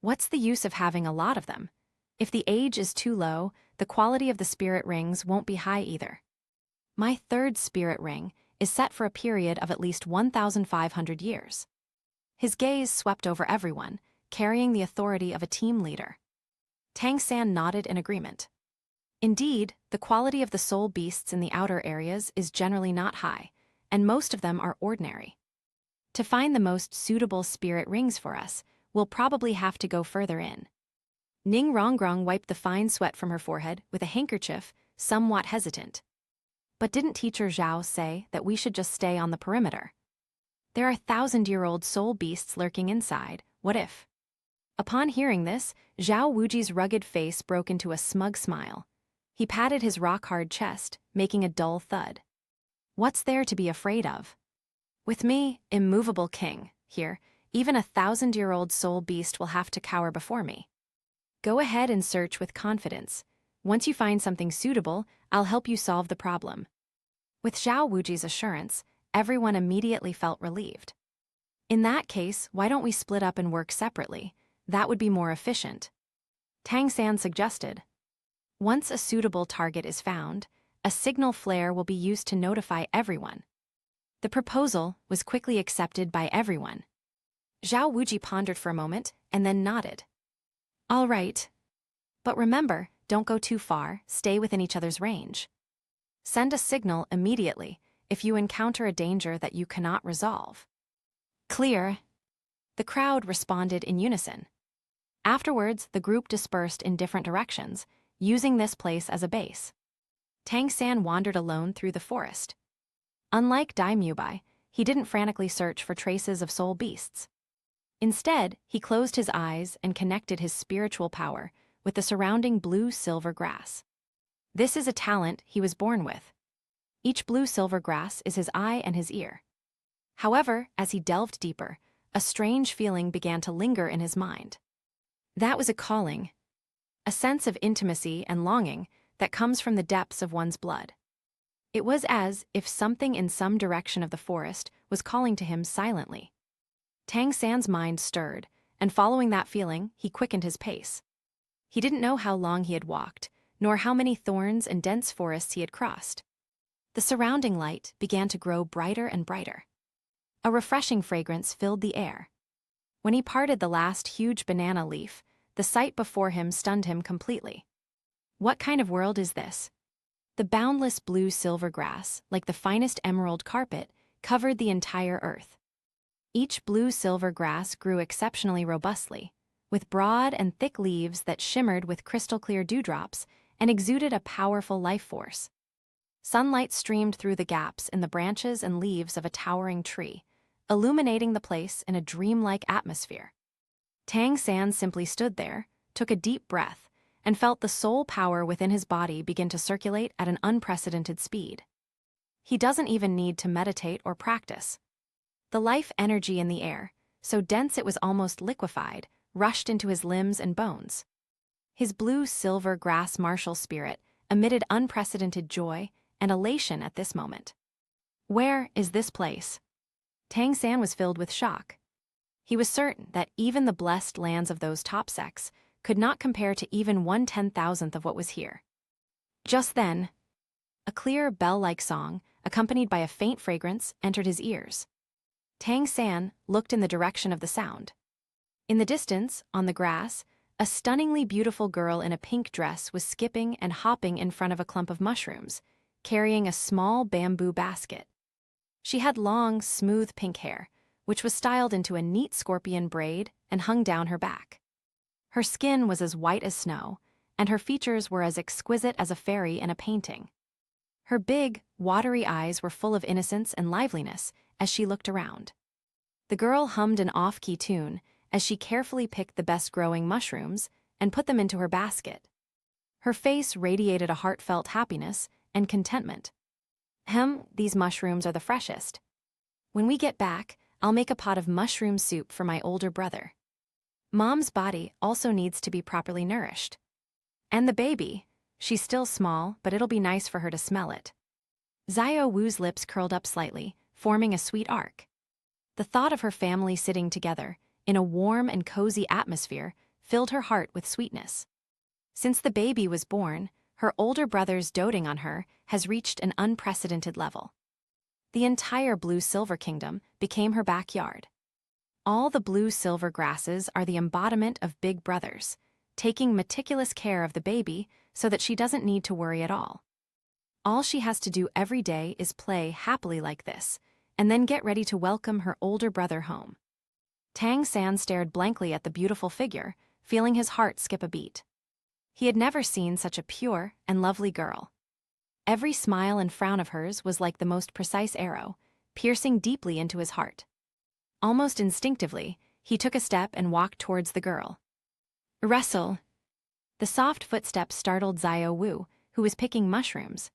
Speaker 1: What's the use of having a lot of them? If the age is too low, the quality of the spirit rings won't be high either. My 3rd spirit ring is set for a period of at least 1,500 years. His gaze swept over everyone, carrying the authority of a team leader. Tang San nodded in agreement. Indeed, the quality of the soul beasts in the outer areas is generally not high, and most of them are ordinary. To find the most suitable spirit rings for us, we'll probably have to go further in. Ning Rongrong wiped the fine sweat from her forehead with a handkerchief, somewhat hesitant. But didn't Teacher Zhao say that we should just stay on the perimeter? There are 1,000-year-old soul beasts lurking inside, what if? Upon hearing this, Zhao Wuji's rugged face broke into a smug smile. He patted his rock-hard chest, making a dull thud. What's there to be afraid of? With me, immovable king, here, even a 1,000-year-old soul beast will have to cower before me. Go ahead and search with confidence. Once you find something suitable, I'll help you solve the problem. With Xiao Wuji's assurance, everyone immediately felt relieved. In that case, why don't we split up and work separately? That would be more efficient. Tang San suggested. Once a suitable target is found, a signal flare will be used to notify everyone. The proposal was quickly accepted by everyone. Xiao Wuji pondered for a moment and then nodded. All right. But remember, don't go too far, stay within each other's range. Send a signal immediately if you encounter a danger that you cannot resolve. Clear. The crowd responded in unison. Afterwards, the group dispersed in different directions, using this place as a base. Tang San wandered alone through the forest. Unlike Daimubai, he didn't frantically search for traces of soul beasts. Instead, he closed his eyes and connected his spiritual power with the surrounding blue-silver grass. This is a talent he was born with. Each blue-silver grass is his eye and his ear. However, as he delved deeper, a strange feeling began to linger in his mind. That was a calling, a sense of intimacy and longing that comes from the depths of one's blood. It was as if something in some direction of the forest was calling to him silently. Tang San's mind stirred, and following that feeling, he quickened his pace. He didn't know how long he had walked, nor how many thorns and dense forests he had crossed. The surrounding light began to grow brighter and brighter. A refreshing fragrance filled the air. When he parted the last huge banana leaf, the sight before him stunned him completely. What kind of world is this? The boundless blue-silver grass, like the finest emerald carpet, covered the entire earth. Each blue-silver grass grew exceptionally robustly, with broad and thick leaves that shimmered with crystal-clear dewdrops and exuded a powerful life force. Sunlight streamed through the gaps in the branches and leaves of a towering tree, illuminating the place in a dreamlike atmosphere. Tang San simply stood there, took a deep breath, and felt the soul power within his body begin to circulate at an unprecedented speed. He doesn't even need to meditate or practice. The life energy in the air, so dense it was almost liquefied, rushed into his limbs and bones. His blue-silver grass martial spirit emitted unprecedented joy and elation at this moment. Where is this place? Tang San was filled with shock. He was certain that even the blessed lands of those top sects could not compare to even 1/10,000th of what was here. Just then, a clear bell-like song, accompanied by a faint fragrance, entered his ears. Tang San looked in the direction of the sound. In the distance, on the grass, a stunningly beautiful girl in a pink dress was skipping and hopping in front of a clump of mushrooms, carrying a small bamboo basket. She had long, smooth pink hair, which was styled into a neat scorpion braid and hung down her back. Her skin was as white as snow, and her features were as exquisite as a fairy in a painting. Her big, watery eyes were full of innocence and liveliness as she looked around. The girl hummed an off-key tune as she carefully picked the best-growing mushrooms and put them into her basket. Her face radiated a heartfelt happiness and contentment. These mushrooms are the freshest. When we get back, I'll make a pot of mushroom soup for my older brother. Mom's body also needs to be properly nourished. And the baby, she's still small, but it'll be nice for her to smell it. Xiao Wu's lips curled up slightly, forming a sweet arc. The thought of her family sitting together, in a warm and cozy atmosphere, filled her heart with sweetness. Since the baby was born, her older brother's doting on her has reached an unprecedented level. The entire blue-silver kingdom became her backyard. All the blue-silver grasses are the embodiment of big brothers, taking meticulous care of the baby so that she doesn't need to worry at all. All she has to do every day is play happily like this, and then get ready to welcome her older brother home. Tang San stared blankly at the beautiful figure, feeling his heart skip a beat. He had never seen such a pure and lovely girl. Every smile and frown of hers was like the most precise arrow, piercing deeply into his heart. Almost instinctively, he took a step and walked towards the girl. Wrestle! The soft footsteps startled Xiao Wu, who was picking mushrooms.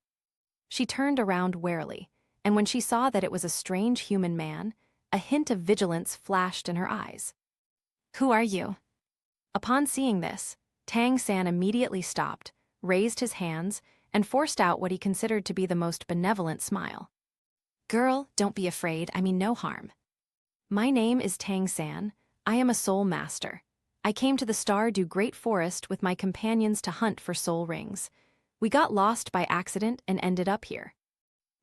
Speaker 1: She turned around warily, and when she saw that it was a strange human man, a hint of vigilance flashed in her eyes. Who are you? Upon seeing this, Tang San immediately stopped, raised his hands, and forced out what he considered to be the most benevolent smile. "Girl, don't be afraid, I mean no harm. My name is Tang San. I am a soul master. I came to the Stardew Great Forest with my companions to hunt for soul rings. We got lost by accident and ended up here."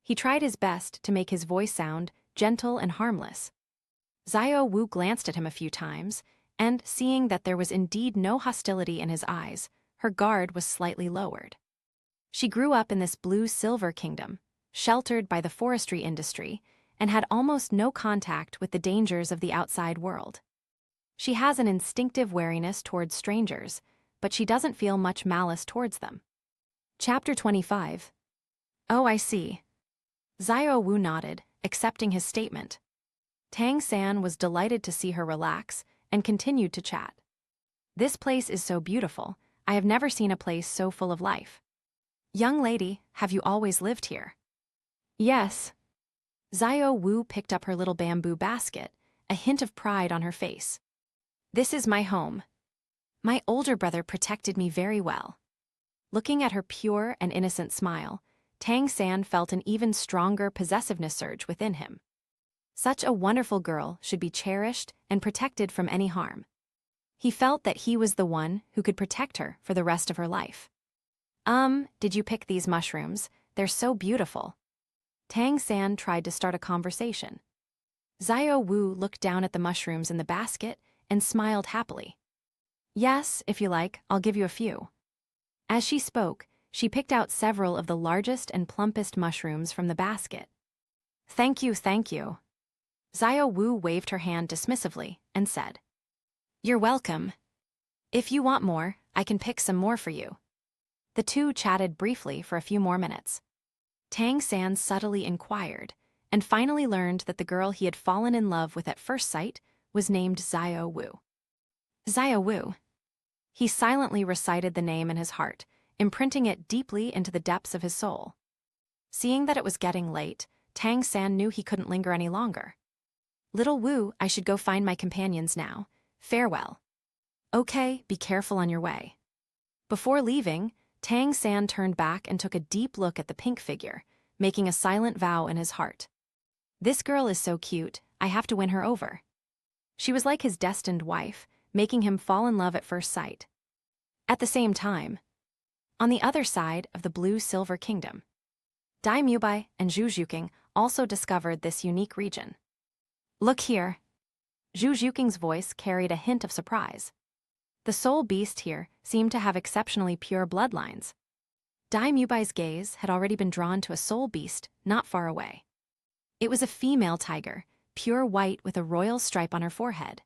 Speaker 1: He tried his best to make his voice sound gentle and harmless. Xiao Wu glanced at him a few times, and, seeing that there was indeed no hostility in his eyes, her guard was slightly lowered. She grew up in this blue-silver kingdom, sheltered by the forestry industry, and had almost no contact with the dangers of the outside world. She has an instinctive wariness towards strangers, but she doesn't feel much malice towards them. Chapter 25. Oh, I see. Xiao Wu nodded, accepting his statement. Tang San was delighted to see her relax and continued to chat. "This place is so beautiful. I have never seen a place so full of life. Young lady, have you always lived here?" "Yes." Xiao Wu picked up her little bamboo basket, a hint of pride on her face. "This is my home. My older brother protected me very well." Looking at her pure and innocent smile, Tang San felt an even stronger possessiveness surge within him. Such a wonderful girl should be cherished and protected from any harm. He felt that he was the one who could protect her for the rest of her life. Did you pick these mushrooms? They're so beautiful." Tang San tried to start a conversation. Xiao Wu looked down at the mushrooms in the basket and smiled happily. "Yes, if you like, I'll give you a few." As she spoke, she picked out several of the largest and plumpest mushrooms from the basket. Thank you. Xiao Wu waved her hand dismissively and said, "You're welcome. If you want more, I can pick some more for you." The two chatted briefly for a few more minutes. Tang San subtly inquired, and finally learned that the girl he had fallen in love with at first sight was named Xiao Wu. Xiao Wu. He silently recited the name in his heart, imprinting it deeply into the depths of his soul. Seeing that it was getting late, Tang San knew he couldn't linger any longer. "Little Wu, I should go find my companions now. Farewell." "Okay, be careful on your way." Before leaving, Tang San turned back and took a deep look at the pink figure, making a silent vow in his heart. "This girl is so cute, I have to win her over." She was like his destined wife, making him fall in love at first sight. At the same time, on the other side of the blue-silver kingdom, Dai Mubai and Zhu Zhuqing also discovered this unique region. "Look here." Zhu Zhuqing's voice carried a hint of surprise. The soul beast here seemed to have exceptionally pure bloodlines. Dai Mubai's gaze had already been drawn to a soul beast not far away. It was a female tiger, pure white with a royal stripe on her forehead.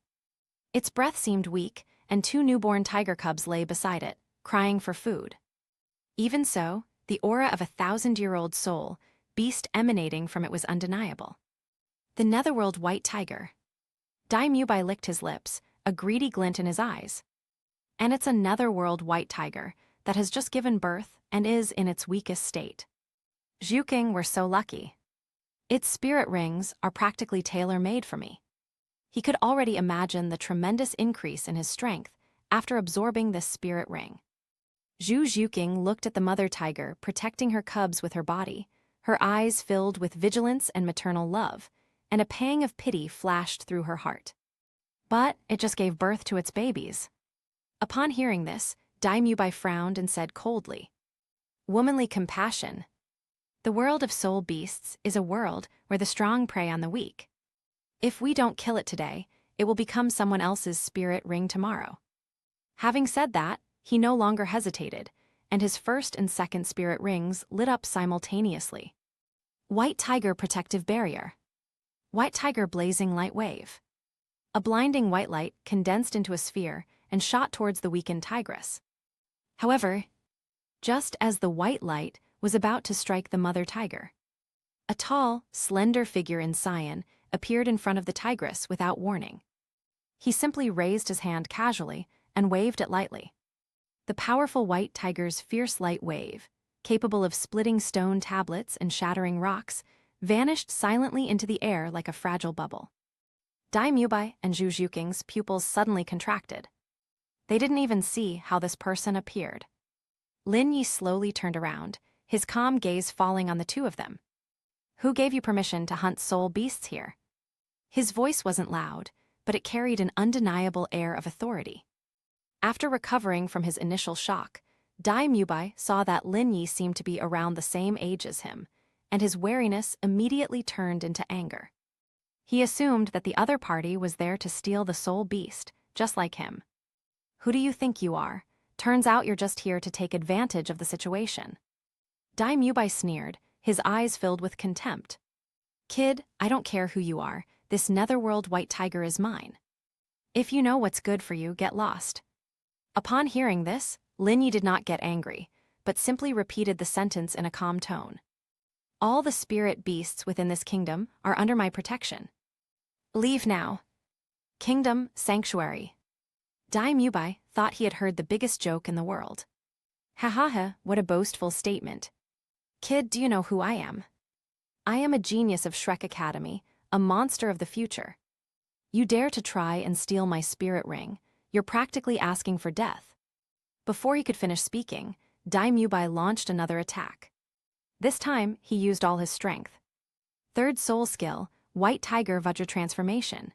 Speaker 1: Its breath seemed weak, and two newborn tiger cubs lay beside it, crying for food. Even so, the aura of a 1,000-year-old soul beast emanating from it was undeniable. The netherworld white tiger. Dai Mubai licked his lips, a greedy glint in his eyes. And it's a netherworld white tiger that has just given birth and is in its weakest state. Zhuqing were so lucky. Its spirit rings are practically tailor-made for me. He could already imagine the tremendous increase in his strength after absorbing this spirit ring. Zhu Zhuqing looked at the mother tiger protecting her cubs with her body, her eyes filled with vigilance and maternal love, and a pang of pity flashed through her heart. But it just gave birth to its babies. Upon hearing this, Dai Mubai frowned and said coldly, "Womanly compassion. The world of soul beasts is a world where the strong prey on the weak. If we don't kill it today, it will become someone else's spirit ring tomorrow." Having said that, he no longer hesitated, and his first and second spirit rings lit up simultaneously. White tiger protective barrier. White tiger blazing light wave. A blinding white light condensed into a sphere and shot towards the weakened tigress. However, just as the white light was about to strike the mother tiger, a tall, slender figure in cyan appeared in front of the tigress without warning. He simply raised his hand casually and waved it lightly. The powerful white tiger's fierce light wave, capable of splitting stone tablets and shattering rocks, vanished silently into the air like a fragile bubble. Dai Mubai and Zhu Zhuqing's pupils suddenly contracted. They didn't even see how this person appeared. Lin Yi slowly turned around, his calm gaze falling on the two of them. "Who gave you permission to hunt soul beasts here?" His voice wasn't loud, but it carried an undeniable air of authority. After recovering from his initial shock, Dai Mubai saw that Lin Yi seemed to be around the same age as him, and his wariness immediately turned into anger. He assumed that the other party was there to steal the soul beast, just like him. "Who do you think you are? Turns out you're just here to take advantage of the situation." Dai Mubai sneered, his eyes filled with contempt. "Kid, I don't care who you are, this netherworld white tiger is mine. If you know what's good for you, get lost." Upon hearing this, Lin Yi did not get angry, but simply repeated the sentence in a calm tone. "All the spirit beasts within this kingdom are under my protection. Leave now." Kingdom, sanctuary. Dai Mubai thought he had heard the biggest joke in the world. "Ha ha ha, what a boastful statement. Kid, do you know who I am? I am a genius of Shrek Academy, a monster of the future. You dare to try and steal my spirit ring, you're practically asking for death." Before he could finish speaking, Dai Mubai launched another attack. This time, he used all his strength. Third soul skill, White Tiger Vajra Transformation.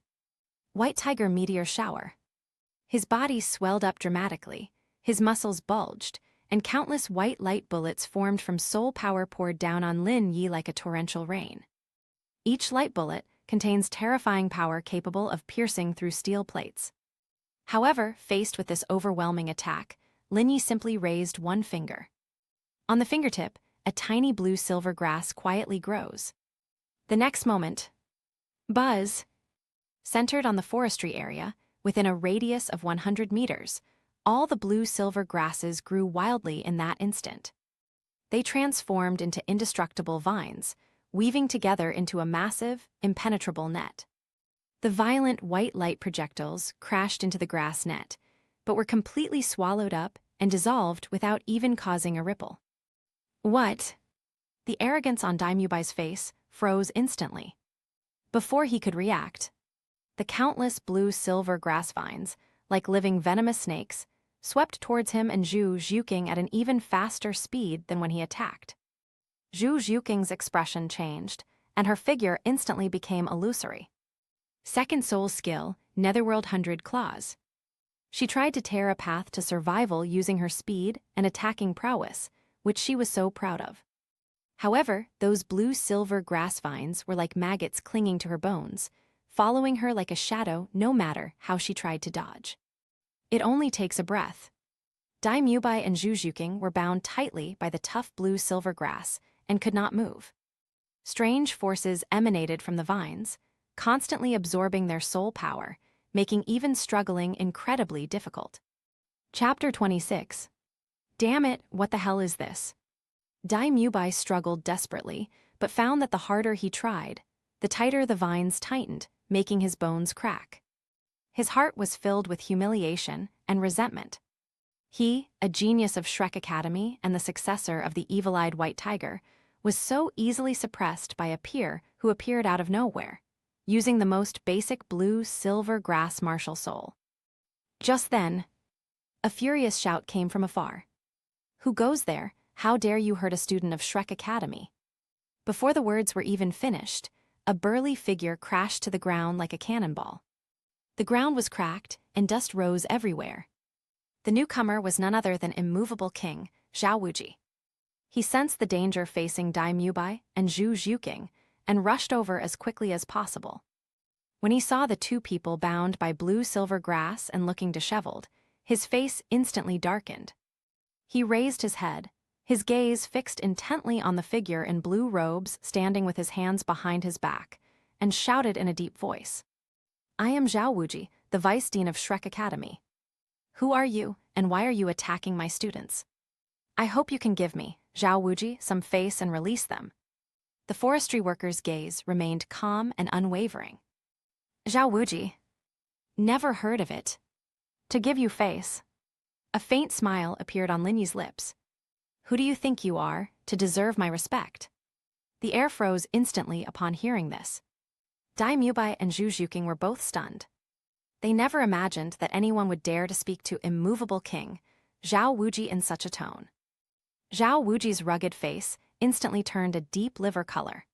Speaker 1: White Tiger Meteor Shower. His body swelled up dramatically, his muscles bulged, and countless white light bullets formed from soul power poured down on Lin Yi like a torrential rain. Each light bullet contains terrifying power capable of piercing through steel plates. However, faced with this overwhelming attack, Lin Yi simply raised one finger. On the fingertip, a tiny blue-silver grass quietly grows. The next moment, buzz! Centered on the forestry area, within a radius of 100 meters, all the blue-silver grasses grew wildly in that instant. They transformed into indestructible vines, weaving together into a massive, impenetrable net. The violent white light projectiles crashed into the grass net, but were completely swallowed up and dissolved without even causing a ripple. "What?" The arrogance on Dai Mubai's face froze instantly. Before he could react, the countless blue-silver grass vines, like living venomous snakes, swept towards him and Zhu Zhuqing at an even faster speed than when he attacked. Zhu Zhuqing's expression changed, and her figure instantly became illusory. Second soul skill, Netherworld 100 Claws. She tried to tear a path to survival using her speed and attacking prowess, which she was so proud of. However, those blue-silver grass vines were like maggots clinging to her bones, following her like a shadow no matter how she tried to dodge. It only takes a breath. Dai Mubai and Zhu Zhuqing were bound tightly by the tough blue-silver grass and could not move. Strange forces emanated from the vines, constantly absorbing their soul power, making even struggling incredibly difficult. Chapter 26. Damn it, what the hell is this? Dai Mubai struggled desperately, but found that the harder he tried, the tighter the vines tightened, making his bones crack. His heart was filled with humiliation and resentment. He, a genius of Shrek Academy and the successor of the evil-eyed White Tiger, was so easily suppressed by a peer who appeared out of nowhere, using the most basic blue-silver grass martial soul. Just then, a furious shout came from afar. "Who goes there? How dare you hurt a student of Shrek Academy?" Before the words were even finished, a burly figure crashed to the ground like a cannonball. The ground was cracked, and dust rose everywhere. The newcomer was none other than immovable king, Xiao Wu. He sensed the danger facing Dai Mubai and Zhu Zhuqing, and rushed over as quickly as possible. When he saw the two people bound by blue-silver grass and looking disheveled, his face instantly darkened. He raised his head, his gaze fixed intently on the figure in blue robes standing with his hands behind his back, and shouted in a deep voice. "I am Xiao Wu, the Vice Dean of Shrek Academy. Who are you, and why are you attacking my students? I hope you can give me, Xiao Wu, some face and release them." The forestry worker's gaze remained calm and unwavering. "Xiao Wu, never heard of it. To give you face." A faint smile appeared on Lin Yi's lips. "Who do you think you are, to deserve my respect?" The air froze instantly upon hearing this. Dai Mubai and Zhu Zhuqing were both stunned. They never imagined that anyone would dare to speak to immovable king, Xiao Wu, in such a tone. Xiao Wuji's rugged face instantly turned a deep liver color.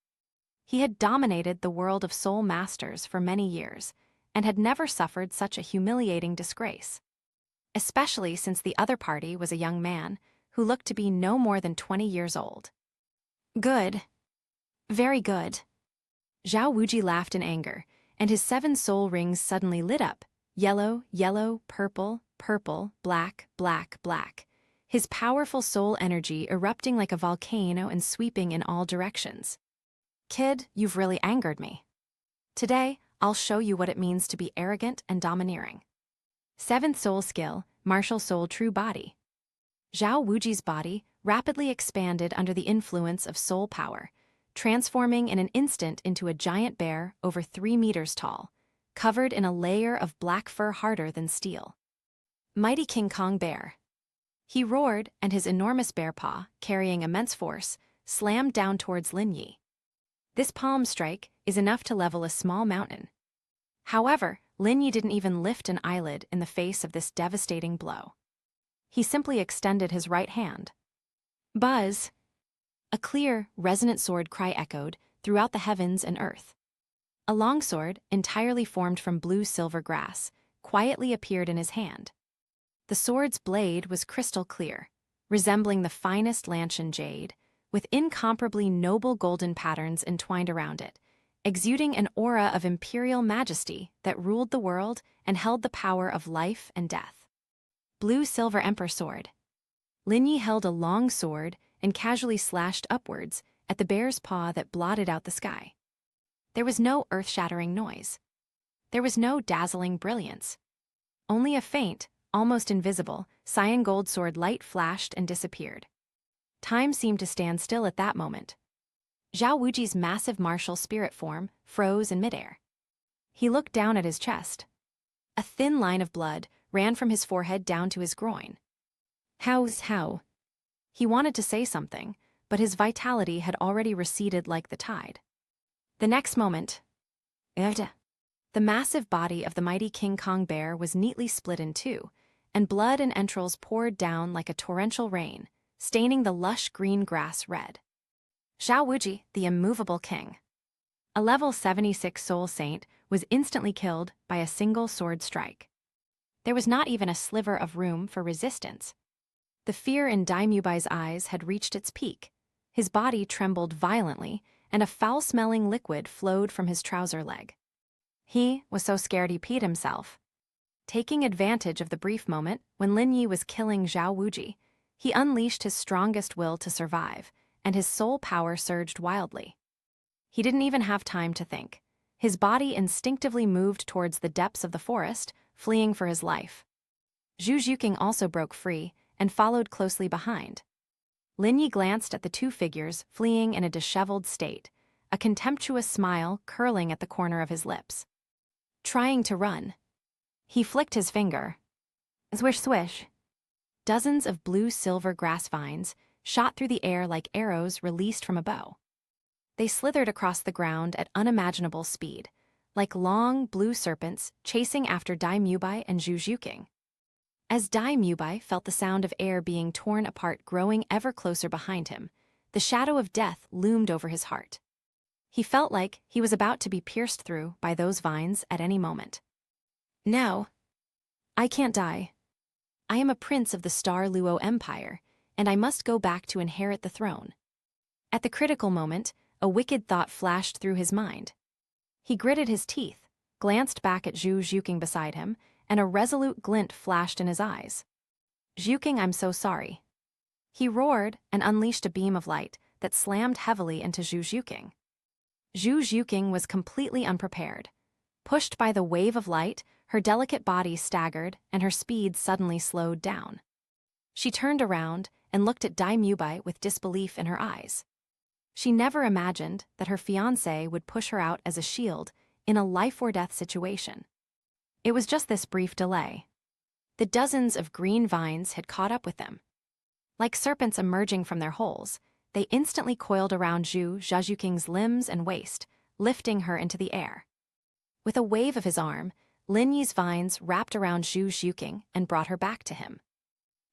Speaker 1: He had dominated the world of soul masters for many years and had never suffered such a humiliating disgrace, especially since the other party was a young man who looked to be no more than 20 years old. Good. Very good. Xiao Wuji laughed in anger, and his 7 soul rings suddenly lit up, yellow, yellow, purple, purple, black, black, black, his powerful soul energy erupting like a volcano and sweeping in all directions. Kid, you've really angered me. Today, I'll show you what it means to be arrogant and domineering. 7th soul skill, martial soul true body. Xiao Wuji's body rapidly expanded under the influence of soul power, transforming in an instant into a giant bear over 3 meters tall, covered in a layer of black fur harder than steel. Mighty King Kong Bear. He roared, and his enormous bear paw, carrying immense force, slammed down towards Lin Yi. This palm strike is enough to level a small mountain. However, Lin Yi didn't even lift an eyelid in the face of this devastating blow. He simply extended his right hand. Buzz! A clear, resonant sword cry echoed throughout the heavens and earth. A longsword, entirely formed from blue-silver grass, quietly appeared in his hand. The sword's blade was crystal clear, resembling the finest Lancian jade, with incomparably noble golden patterns entwined around it, exuding an aura of imperial majesty that ruled the world and held the power of life and death. Blue-silver Emperor Sword. Lin Yi held a long sword and casually slashed upwards at the bear's paw that blotted out the sky. There was no earth-shattering noise. There was no dazzling brilliance. Only a faint, almost invisible, cyan gold sword light flashed and disappeared. Time seemed to stand still at that moment. Xiao Wuji's massive martial spirit form froze in midair. He looked down at his chest. A thin line of blood ran from his forehead down to his groin. How? He wanted to say something, but his vitality had already receded like the tide. The next moment, the massive body of the mighty King Kong bear was neatly split in two, and blood and entrails poured down like a torrential rain, staining the lush green grass red. Xiao Wuji, the immovable king. A level 76 soul saint was instantly killed by a single sword strike. There was not even a sliver of room for resistance. The fear in Daimyubai's eyes had reached its peak. His body trembled violently, and a foul-smelling liquid flowed from his trouser leg. He was so scared he peed himself. Taking advantage of the brief moment when Lin Yi was killing Xiao Wuji, he unleashed his strongest will to survive, and his soul power surged wildly. He didn't even have time to think. His body instinctively moved towards the depths of the forest, fleeing for his life. Zhu Zhuqing also broke free and followed closely behind. Lin Yi glanced at the two figures fleeing in a disheveled state, a contemptuous smile curling at the corner of his lips. Trying to run. He flicked his finger. Swish, swish. Dozens of blue-silver grass vines shot through the air like arrows released from a bow. They slithered across the ground at unimaginable speed, like long, blue serpents chasing after Daimyubai and Zhu Zhuqing. As Daimyubai felt the sound of air being torn apart growing ever closer behind him, the shadow of death loomed over his heart. He felt like he was about to be pierced through by those vines at any moment. No. I can't die. I am a prince of the Star Luo Empire, and I must go back to inherit the throne. At the critical moment, a wicked thought flashed through his mind. He gritted his teeth, glanced back at Zhu Zhuqing beside him, and a resolute glint flashed in his eyes. Zhuqing, I'm so sorry. He roared and unleashed a beam of light that slammed heavily into Zhu Zhuqing. Zhu Zhuqing was completely unprepared. Pushed by the wave of light, her delicate body staggered and her speed suddenly slowed down. She turned around and looked at Daimyubai with disbelief in her eyes. She never imagined that her fiancé would push her out as a shield in a life-or-death situation. It was just this brief delay. The dozens of green vines had caught up with them. Like serpents emerging from their holes, they instantly coiled around Zhu Zhuqing's limbs and waist, lifting her into the air. With a wave of his arm, Lin Yi's vines wrapped around Zhu Zhuqing and brought her back to him.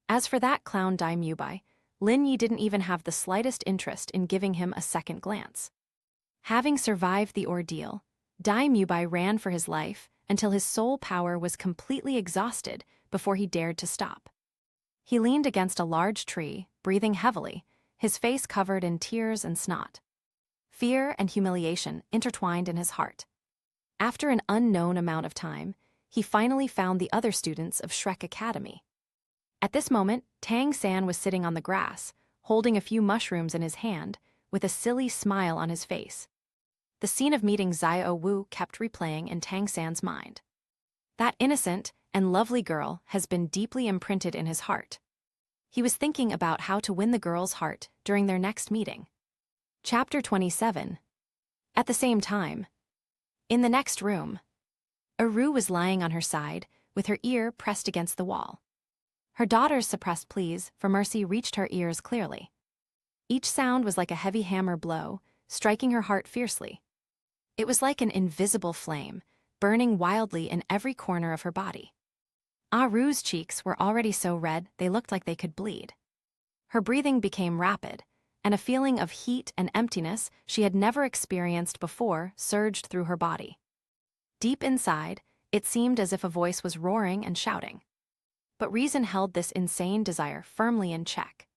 Speaker 1: As for that clown Daimyubai, Lin Yi didn't even have the slightest interest in giving him a second glance. Having survived the ordeal, Dai Mubai ran for his life until his soul power was completely exhausted before he dared to stop. He leaned against a large tree, breathing heavily, his face covered in tears and snot. Fear and humiliation intertwined in his heart. After an unknown amount of time, he finally found the other students of Shrek Academy. At this moment, Tang San was sitting on the grass, holding a few mushrooms in his hand, with a silly smile on his face. The scene of meeting Xiao Wu kept replaying in Tang San's mind. That innocent and lovely girl has been deeply imprinted in his heart. He was thinking about how to win the girl's heart during their next meeting. Chapter 27. At the same time, in the next room, Aru was lying on her side, with her ear pressed against the wall. Her daughter's suppressed pleas for mercy reached her ears clearly. Each sound was like a heavy hammer blow, striking her heart fiercely. It was like an invisible flame, burning wildly in every corner of her body. Aru's cheeks were already so red they looked like they could bleed. Her breathing became rapid, and a feeling of heat and emptiness she had never experienced before surged through her body. Deep inside, it seemed as if a voice was roaring and shouting. But reason held this insane desire firmly in check.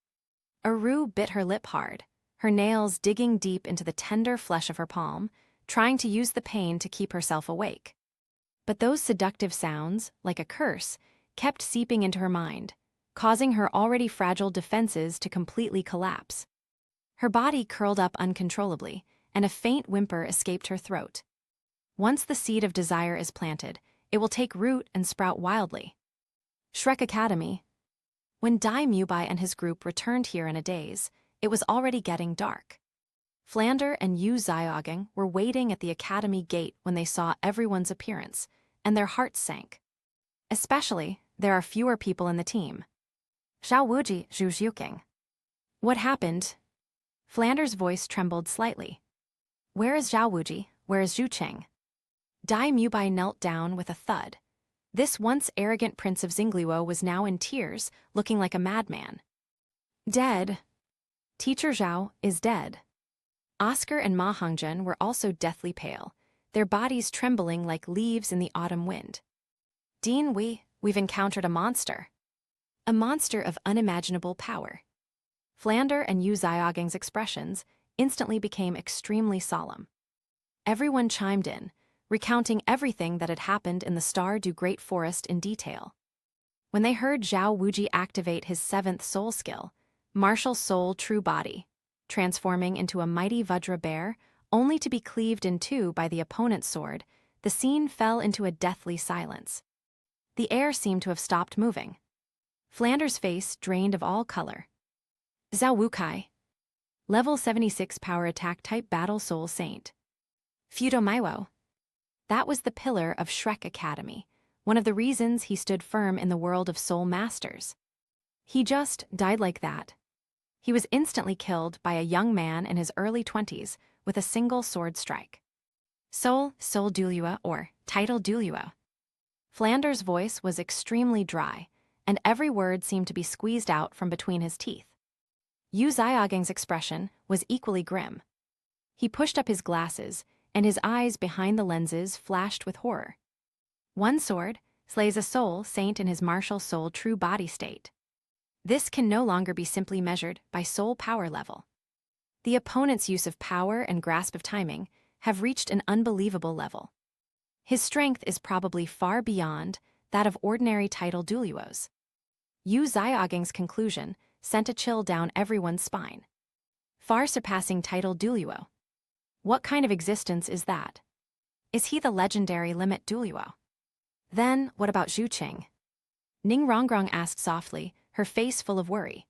Speaker 1: Aru bit her lip hard, her nails digging deep into the tender flesh of her palm, trying to use the pain to keep herself awake. But those seductive sounds, like a curse, kept seeping into her mind, causing her already fragile defenses to completely collapse. Her body curled up uncontrollably, and a faint whimper escaped her throat. Once the seed of desire is planted, it will take root and sprout wildly. Shrek Academy. When Dai Mubai and his group returned here in a daze, it was already getting dark. Flander and Yu Xiaogang were waiting at the academy gate when they saw everyone's appearance, and their hearts sank. Especially, there are fewer people in the team. Xiao Wuji Zhu Zhuking. What happened? Flander's voice trembled slightly. Where is Xiao Wuji? Where is Zhu Cheng? Dai Mubai knelt down with a thud. This once arrogant prince of Xingluo was now in tears, looking like a madman. Dead. Teacher Zhao is dead. Oscar and Ma Hongzhen were also deathly pale, their bodies trembling like leaves in the autumn wind. Dean, we've encountered a monster. A monster of unimaginable power. Flander and Yu Xiaogang's expressions instantly became extremely solemn. Everyone chimed in, recounting everything that had happened in the Stardew Great Forest in detail. When they heard Xiao Wuji activate his 7th soul skill, Martial Soul True Body, transforming into a mighty Vajra bear, only to be cleaved in two by the opponent's sword, the scene fell into a deathly silence. The air seemed to have stopped moving. Flander's face drained of all color. Zhao Wukai. Level 76 Power Attack Type Battle Soul Saint. Fudo Maiwo. That was the pillar of Shrek Academy, one of the reasons he stood firm in the world of soul masters. He just died like that. He was instantly killed by a young man in his early 20s with a single sword strike. Soul Douluo, or Title Douluo. Flander's voice was extremely dry, and every word seemed to be squeezed out from between his teeth. Yu Xiaogang's expression was equally grim. He pushed up his glasses, and his eyes behind the lenses flashed with horror. One sword slays a soul saint in his martial soul true body state. This can no longer be simply measured by soul power level. The opponent's use of power and grasp of timing have reached an unbelievable level. His strength is probably far beyond that of ordinary title Douluos. Yu Xiaogang's conclusion sent a chill down everyone's spine. Far surpassing title Douluo. What kind of existence is that? Is he the legendary limit Douluo? Then, what about Zhu Cheng? Ning Rongrong asked softly, her face full of worry.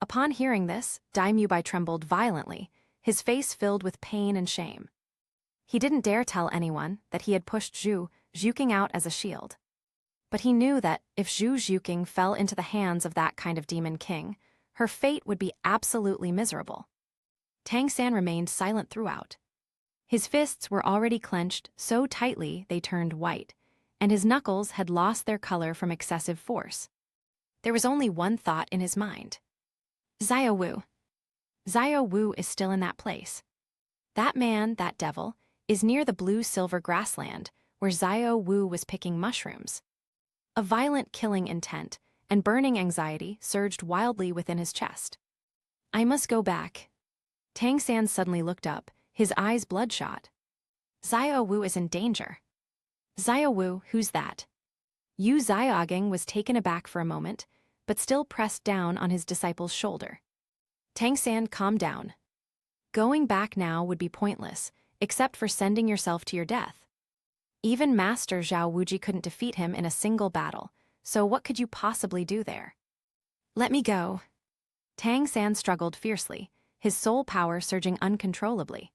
Speaker 1: Upon hearing this, Dai Mubai trembled violently, his face filled with pain and shame. He didn't dare tell anyone that he had pushed Zhu Zhuking out as a shield. But he knew that if Zhu Zhuking fell into the hands of that kind of demon king, her fate would be absolutely miserable. Tang San remained silent throughout. His fists were already clenched so tightly they turned white, and his knuckles had lost their color from excessive force. There was only one thought in his mind. Xiao Wu. Xiao Wu is still in that place. That man, that devil, is near the blue-silver grassland where Xiao Wu was picking mushrooms. A violent killing intent and burning anxiety surged wildly within his chest. I must go back. Tang San suddenly looked up, his eyes bloodshot. Xiao Wu is in danger. Xiao Wu, who's that? Yu Xiaoging was taken aback for a moment, but still pressed down on his disciple's shoulder. Tang San, calm down. Going back now would be pointless, except for sending yourself to your death. Even Master Zhao Wuji couldn't defeat him in a single battle, so what could you possibly do there? Let me go. Tang San struggled fiercely, his soul power surging uncontrollably.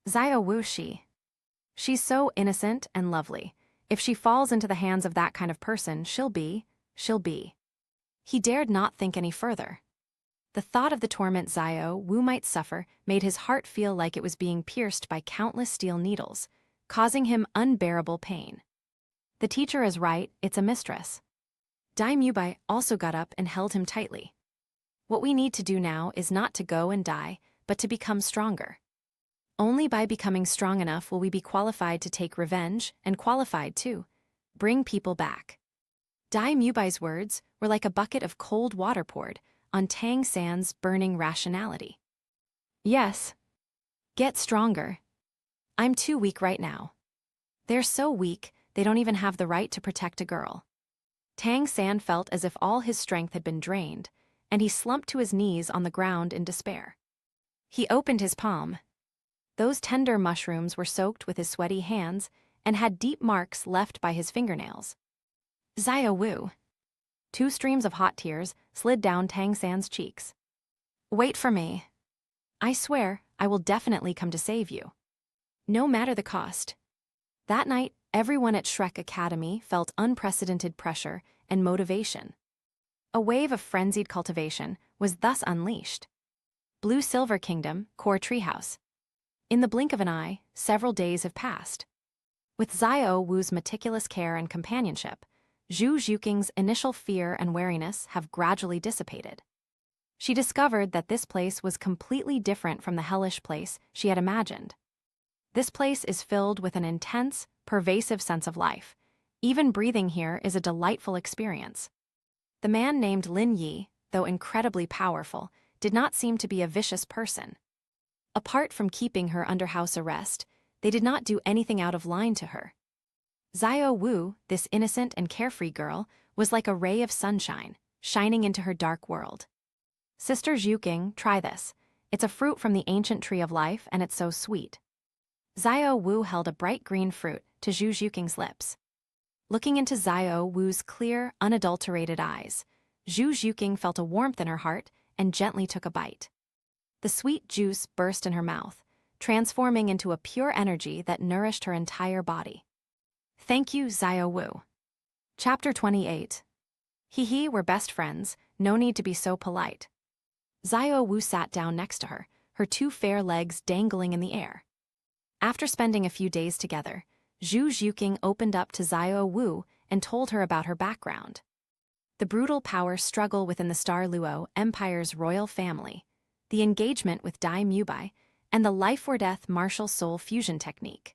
Speaker 1: Xiao Wu, she's so innocent and lovely. If she falls into the hands of that kind of person, she'll be. He dared not think any further. The thought of the torment Xiao Wu might suffer made his heart feel like it was being pierced by countless steel needles, causing him unbearable pain. The teacher is right, it's a mistress. Dai Mubai also got up and held him tightly. What we need to do now is not to go and die, but to become stronger. Only by becoming strong enough will we be qualified to take revenge and qualified to bring people back. Dai Mubai's words were like a bucket of cold water poured on Tang San's burning rationality. Yes. Get stronger. I'm too weak right now. They're so weak, they don't even have the right to protect a girl. Tang San felt as if all his strength had been drained, and he slumped to his knees on the ground in despair. He opened his palm. Those tender mushrooms were soaked with his sweaty hands and had deep marks left by his fingernails. Xiao Wu. 2 streams of hot tears slid down Tang San's cheeks. Wait for me. I swear, I will definitely come to save you. No matter the cost. That night, everyone at Shrek Academy felt unprecedented pressure and motivation. A wave of frenzied cultivation was thus unleashed. Blue Silver Kingdom, Core Treehouse. In the blink of an eye, several days have passed. With Xiao Wu's meticulous care and companionship, Zhu Zhuqing's initial fear and wariness have gradually dissipated. She discovered that this place was completely different from the hellish place she had imagined. This place is filled with an intense, pervasive sense of life. Even breathing here is a delightful experience. The man named Lin Yi, though incredibly powerful, did not seem to be a vicious person. Apart from keeping her under house arrest, they did not do anything out of line to her. Xiao Wu, this innocent and carefree girl, was like a ray of sunshine, shining into her dark world. Sister Zhuqing, try this. It's a fruit from the ancient tree of life, and it's so sweet. Xiao Wu held a bright green fruit to Zhu Zhuqing's lips. Looking into Xiao Wu's clear, unadulterated eyes, Zhu Zhuqing felt a warmth in her heart and gently took a bite. The sweet juice burst in her mouth, transforming into a pure energy that nourished her entire body. Thank you, Xiao Wu. Chapter 28. We're best friends, no need to be so polite. Xiao Wu sat down next to her, her 2 fair legs dangling in the air. After spending a few days together, Zhu Zhuqing opened up to Xiao Wu and told her about her background. The brutal power struggle within the Star Luo Empire's royal family, the engagement with Dai Mubai, and the life-or-death martial soul fusion technique.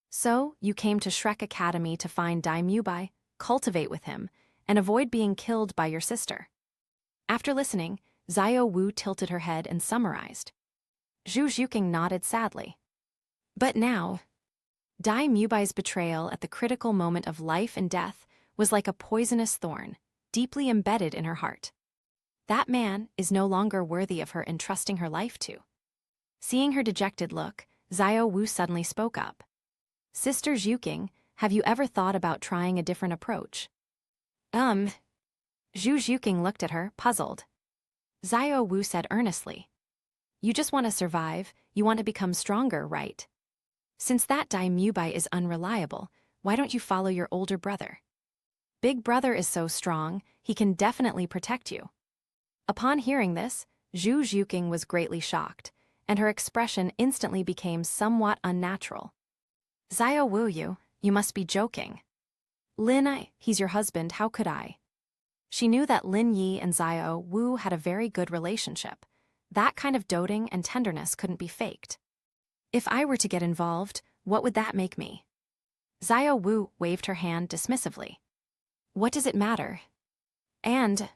Speaker 1: So, you came to Shrek Academy to find Dai Mubai, cultivate with him, and avoid being killed by your sister. After listening, Xiao Wu tilted her head and summarized. Zhu Zhuqing nodded sadly. But now, Dai Mubai's betrayal at the critical moment of life and death was like a poisonous thorn, deeply embedded in her heart. That man is no longer worthy of her entrusting her life to. Seeing her dejected look, Xiao Wu suddenly spoke up. Sister Zhuqing, have you ever thought about trying a different approach? Zhu Zhuqing looked at her, puzzled. Xiao Wu said earnestly. You just want to survive, you want to become stronger, right? Since that Dai Mubai is unreliable, why don't you follow your older brother? Big brother is so strong, he can definitely protect you. Upon hearing this, Zhu Zhuqing was greatly shocked, and her expression instantly became somewhat unnatural. Xiao Wu, you must be joking. Lin, he's your husband, how could I? She knew that Lin Yi and Xiao Wu had a very good relationship. That kind of doting and tenderness couldn't be faked. If I were to get involved, what would that make me? Xiao Wu waved her hand dismissively. What does it matter? And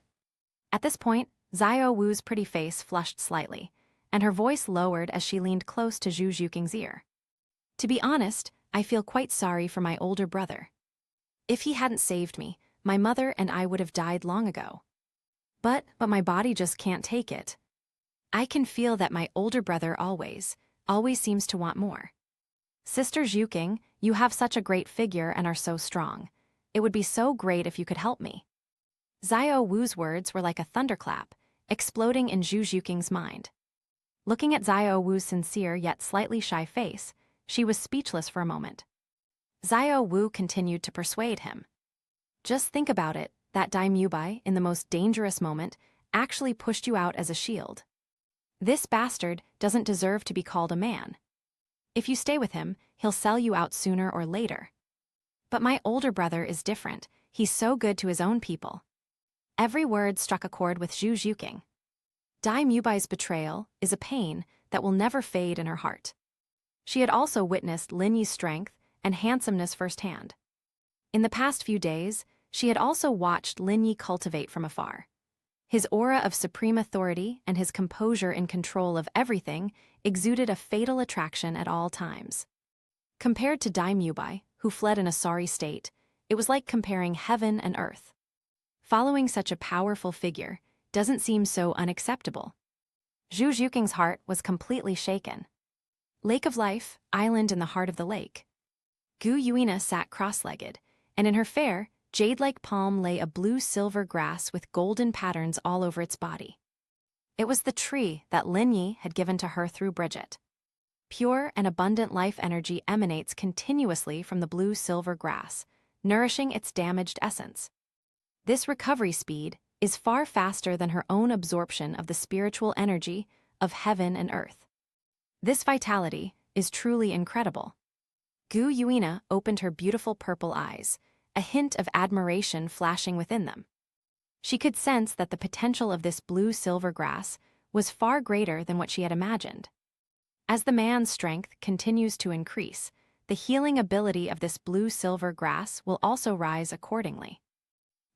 Speaker 1: at this point, Xiao Wu's pretty face flushed slightly, and her voice lowered as she leaned close to Zhu Zhuking's ear. To be honest, I feel quite sorry for my older brother. If he hadn't saved me, my mother and I would have died long ago. But my body just can't take it. I can feel that my older brother always seems to want more. Sister Zhuking, you have such a great figure and are so strong. It would be so great if you could help me. Xiao Wu's words were like a thunderclap, exploding in Zhu Zhuking's mind. Looking at Xiao Wu's sincere yet slightly shy face, she was speechless for a moment. Xiao Wu continued to persuade him. Just think about it, that daimyobai, in the most dangerous moment, actually pushed you out as a shield. This bastard doesn't deserve to be called a man. If you stay with him, he'll sell you out sooner or later. But my older brother is different. He's so good to his own people. Every word struck a chord with Zhu Zhuking. Daimyubai's betrayal is a pain that will never fade in her heart. She had also witnessed Lin Yi's strength and handsomeness firsthand. In the past few days, she had also watched Lin Yi cultivate from afar. His aura of supreme authority and his composure in control of everything exuded a fatal attraction at all times. Compared to Daimyobai, who fled in a sorry state, it was like comparing heaven and earth. Following such a powerful figure doesn't seem so unacceptable. Zhu Zhuking's heart was completely shaken. Lake of Life, island in the heart of the lake. Gu Yuina sat cross-legged, and in her fair, jade-like palm lay a blue-silver grass with golden patterns all over its body. It was the tree that Lin Yi had given to her through Bridget. Pure and abundant life energy emanates continuously from the blue-silver grass, nourishing its damaged essence. This recovery speed is far faster than her own absorption of the spiritual energy of heaven and earth. This vitality is truly incredible. Gu Yuina opened her beautiful purple eyes, a hint of admiration flashing within them. She could sense that the potential of this blue-silver grass was far greater than what she had imagined. As the man's strength continues to increase, the healing ability of this blue-silver grass will also rise accordingly.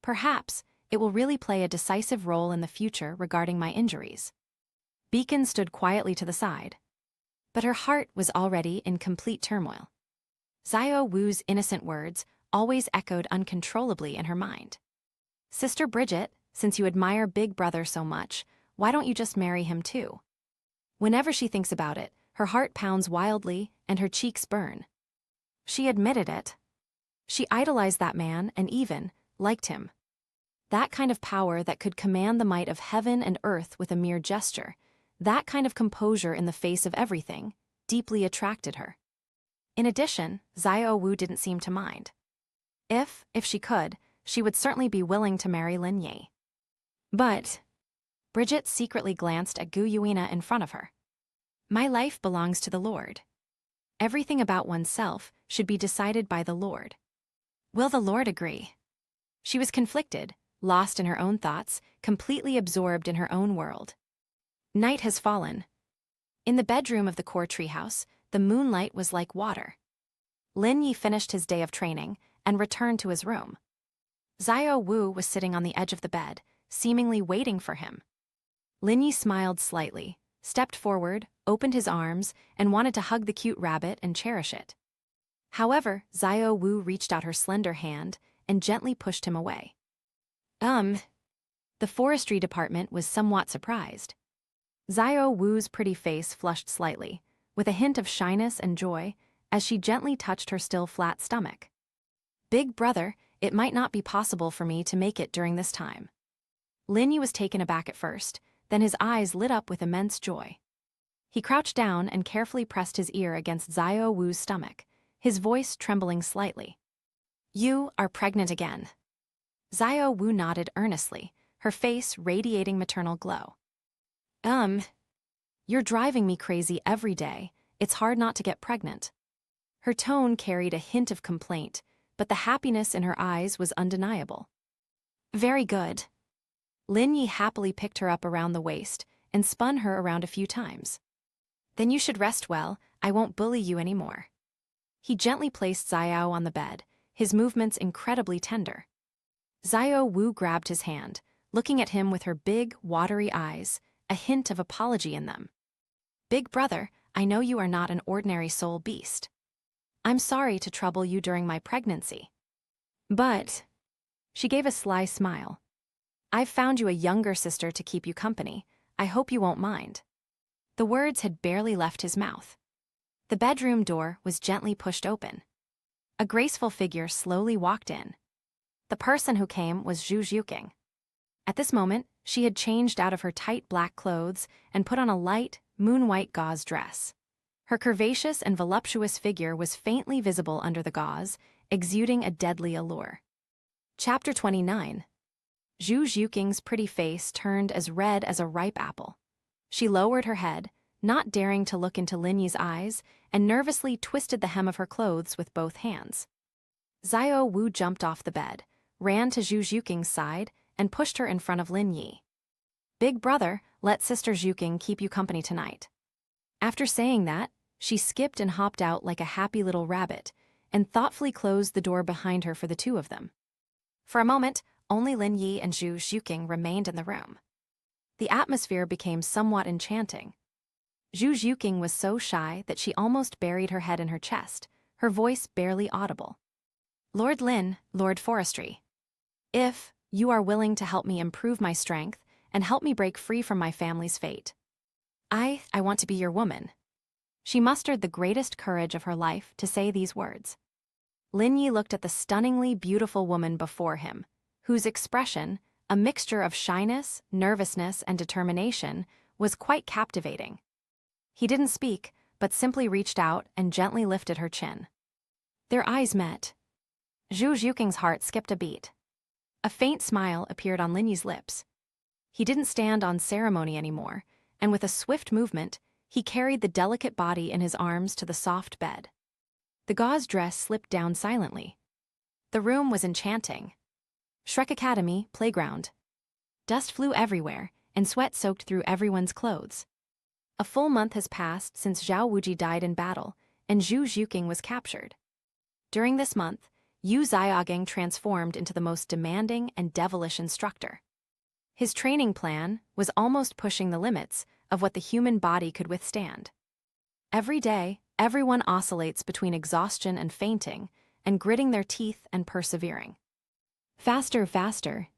Speaker 1: Perhaps it will really play a decisive role in the future regarding my injuries. Beacon stood quietly to the side, but her heart was already in complete turmoil. Xiao Wu's innocent words always echoed uncontrollably in her mind. Sister Bridget, since you admire Big Brother so much, why don't you just marry him too? Whenever she thinks about it, her heart pounds wildly and her cheeks burn. She admitted it. She idolized that man and even liked him. That kind of power that could command the might of heaven and earth with a mere gesture, that kind of composure in the face of everything, deeply attracted her. In addition, Xiao Wu didn't seem to mind. If she could, she would certainly be willing to marry Lin Yi. But Bridget secretly glanced at Gu Yuina in front of her. My life belongs to the Lord. Everything about oneself should be decided by the Lord. Will the Lord agree? She was conflicted, lost in her own thoughts, completely absorbed in her own world. Night has fallen. In the bedroom of the core treehouse, the moonlight was like water. Lin Yi finished his day of training and returned to his room. Xiao Wu was sitting on the edge of the bed, seemingly waiting for him. Lin Yi smiled slightly, stepped forward, opened his arms, and wanted to hug the cute rabbit and cherish it. However, Xiao Wu reached out her slender hand and gently pushed him away. The forestry department was somewhat surprised. Xiao Wu's pretty face flushed slightly, with a hint of shyness and joy, as she gently touched her still flat stomach. Big brother, it might not be possible for me to make it during this time. Lin Yi was taken aback at first, then his eyes lit up with immense joy. He crouched down and carefully pressed his ear against Xiao Wu's stomach, his voice trembling slightly. You are pregnant again. Xiao Wu nodded earnestly, her face radiating maternal glow. You're driving me crazy every day. It's hard not to get pregnant. Her tone carried a hint of complaint, but the happiness in her eyes was undeniable. Very good. Lin Yi happily picked her up around the waist and spun her around a few times. Then you should rest well, I won't bully you anymore. He gently placed Xiao on the bed, his movements incredibly tender. Xiao Wu grabbed his hand, looking at him with her big, watery eyes, a hint of apology in them. Big brother, I know you are not an ordinary soul beast. I'm sorry to trouble you during my pregnancy. But, she gave a sly smile. I've found you a younger sister to keep you company. I hope you won't mind. The words had barely left his mouth. The bedroom door was gently pushed open. A graceful figure slowly walked in. The person who came was Zhu Zhuqing. At this moment, she had changed out of her tight black clothes and put on a light, moon-white gauze dress. Her curvaceous and voluptuous figure was faintly visible under the gauze, exuding a deadly allure. Chapter 29. Zhu Zhuqing's pretty face turned as red as a ripe apple. She lowered her head, not daring to look into Lin Yi's eyes, and nervously twisted the hem of her clothes with both hands. Xiao Wu jumped off the bed, ran to Zhu Zhuqing's side, and pushed her in front of Lin Yi. Big brother, let Sister Zhuqing keep you company tonight. After saying that, she skipped and hopped out like a happy little rabbit, and thoughtfully closed the door behind her for the two of them. For a moment, only Lin Yi and Zhu Zhuqing remained in the room. The atmosphere became somewhat enchanting. Zhu Zhuqing was so shy that she almost buried her head in her chest, her voice barely audible. Lord Lin, Lord Forestry. If you are willing to help me improve my strength and help me break free from my family's fate, I want to be your woman. She mustered the greatest courage of her life to say these words. Lin Yi looked at the stunningly beautiful woman before him, whose expression, a mixture of shyness, nervousness, and determination, was quite captivating. He didn't speak, but simply reached out and gently lifted her chin. Their eyes met. Zhu Zhuqing's heart skipped a beat. A faint smile appeared on Lin Yi's lips. He didn't stand on ceremony anymore, and with a swift movement, he carried the delicate body in his arms to the soft bed. The gauze dress slipped down silently. The room was enchanting. Shrek Academy, playground. Dust flew everywhere, and sweat soaked through everyone's clothes. A full month has passed since Xiao Wuji died in battle, and Zhu Zhuqing was captured. During this month, Yu Xiaogang transformed into the most demanding and devilish instructor. His training plan was almost pushing the limits of what the human body could withstand. Every day, everyone oscillates between exhaustion and fainting, and gritting their teeth and persevering. Faster, faster.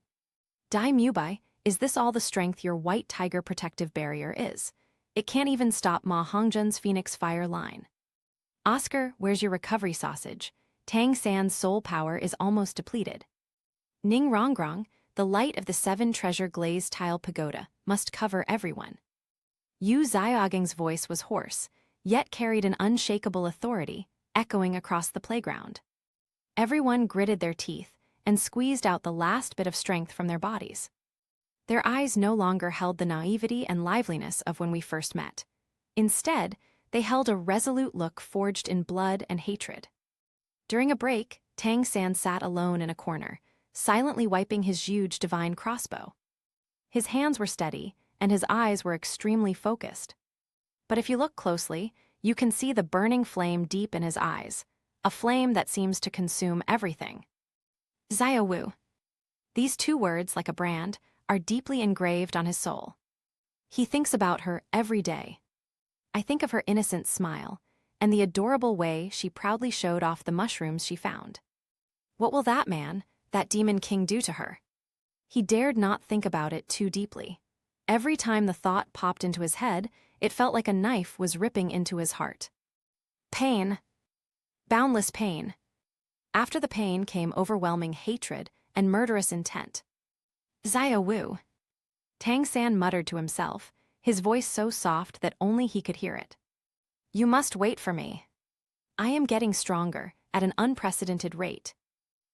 Speaker 1: Dai Mubai, is this all the strength your white tiger protective barrier is? It can't even stop Ma Hongjun's Phoenix Fire line. Oscar, where's your recovery sausage? Tang San's soul power is almost depleted. Ning Rongrong, the light of the 7-treasure glazed tile pagoda, must cover everyone. Yu Xiaogang's voice was hoarse, yet carried an unshakable authority, echoing across the playground. Everyone gritted their teeth and squeezed out the last bit of strength from their bodies. Their eyes no longer held the naivety and liveliness of when we first met. Instead, they held a resolute look forged in blood and hatred. During a break, Tang San sat alone in a corner, silently wiping his huge divine crossbow. His hands were steady, and his eyes were extremely focused. But if you look closely, you can see the burning flame deep in his eyes, a flame that seems to consume everything. Xiao Wu. These two words, like a brand, are deeply engraved on his soul. He thinks about her every day. I think of her innocent smile, and the adorable way she proudly showed off the mushrooms she found. What will that man, that demon king, do to her? He dared not think about it too deeply. Every time the thought popped into his head, it felt like a knife was ripping into his heart. Pain. Boundless pain. After the pain came overwhelming hatred and murderous intent. Xiao Wu. Tang San muttered to himself, his voice so soft that only he could hear it. You must wait for me. I am getting stronger, at an unprecedented rate.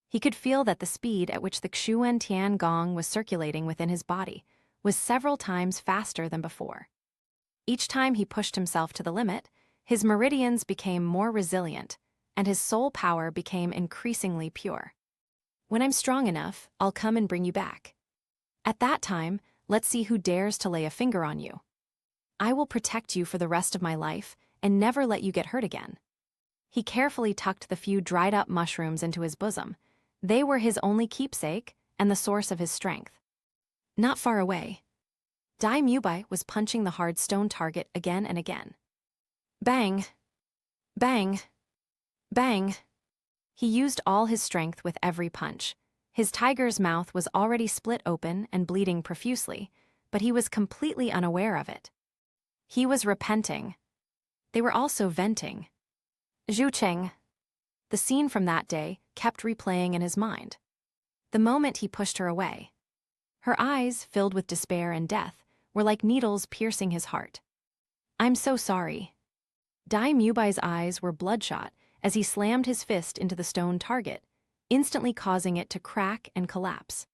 Speaker 1: He could feel that the speed at which the Xuan Tian Gong was circulating within his body was several times faster than before. Each time he pushed himself to the limit, his meridians became more resilient, and his soul power became increasingly pure. When I'm strong enough, I'll come and bring you back. At that time, let's see who dares to lay a finger on you. I will protect you for the rest of my life and never let you get hurt again." He carefully tucked the few dried-up mushrooms into his bosom. They were his only keepsake and the source of his strength. Not far away, Dai Mubai was punching the hard stone target again and again. Bang! Bang! Bang! He used all his strength with every punch. His tiger's mouth was already split open and bleeding profusely, but he was completely unaware of it. He was repenting. They were also venting. Zhu Cheng. The scene from that day kept replaying in his mind. The moment he pushed her away, her eyes, filled with despair and death, were like needles piercing his heart. "I'm so sorry." Dai Mubai's eyes were bloodshot as he slammed his fist into the stone target, instantly causing it to crack and collapse.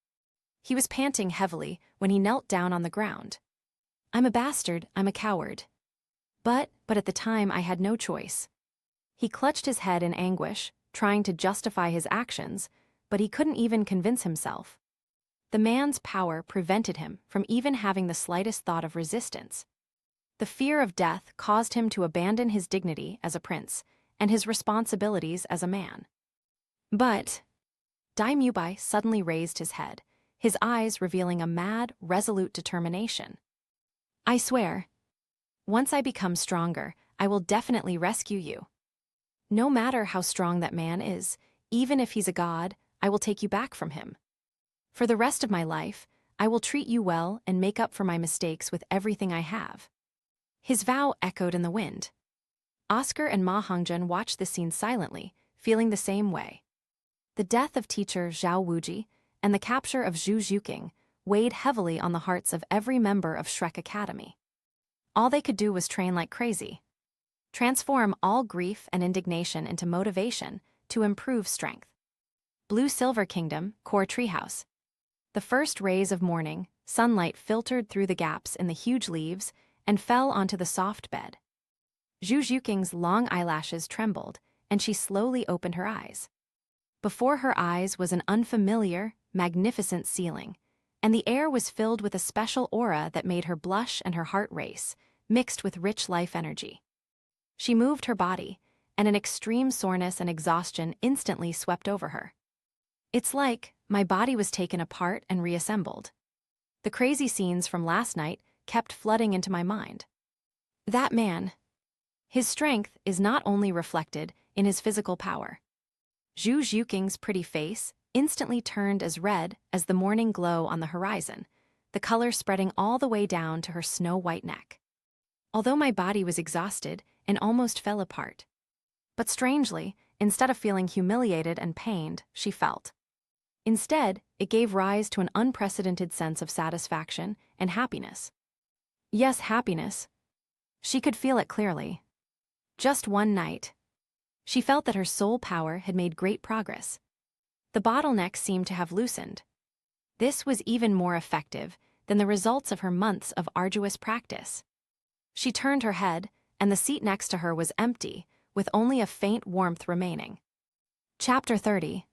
Speaker 1: He was panting heavily when he knelt down on the ground. "I'm a bastard, I'm a coward. But at the time I had no choice." He clutched his head in anguish, trying to justify his actions, but he couldn't even convince himself. The man's power prevented him from even having the slightest thought of resistance. The fear of death caused him to abandon his dignity as a prince and his responsibilities as a man. But Dai Mubai suddenly raised his head, his eyes revealing a mad, resolute determination. "I swear, once I become stronger, I will definitely rescue you. No matter how strong that man is, even if he's a god, I will take you back from him. For the rest of my life, I will treat you well and make up for my mistakes with everything I have." His vow echoed in the wind. Oscar and Ma Hongjun watched the scene silently, feeling the same way. The death of teacher Xiao Wuji and the capture of Zhu Zhuqing weighed heavily on the hearts of every member of Shrek Academy. All they could do was train like crazy. Transform all grief and indignation into motivation to improve strength. Blue Silver Kingdom, Core Treehouse. The first rays of morning, sunlight filtered through the gaps in the huge leaves and fell onto the soft bed. Zhu Zhuqing's long eyelashes trembled, and she slowly opened her eyes. Before her eyes was an unfamiliar, magnificent ceiling, and the air was filled with a special aura that made her blush and her heart race, mixed with rich life energy. She moved her body, and an extreme soreness and exhaustion instantly swept over her. "It's like my body was taken apart and reassembled." The crazy scenes from last night kept flooding into my mind. That man, his strength is not only reflected in his physical power. Zhu Zhuqing's pretty face instantly turned as red as the morning glow on the horizon, the color spreading all the way down to her snow-white neck. Although my body was exhausted and almost fell apart. But strangely, instead of feeling humiliated and pained, she felt. Instead, it gave rise to an unprecedented sense of satisfaction and happiness. Yes, happiness. She could feel it clearly. Just one night, she felt that her soul power had made great progress. The bottleneck seemed to have loosened. This was even more effective than the results of her months of arduous practice. She turned her head, and the seat next to her was empty, with only a faint warmth remaining. Chapter 30.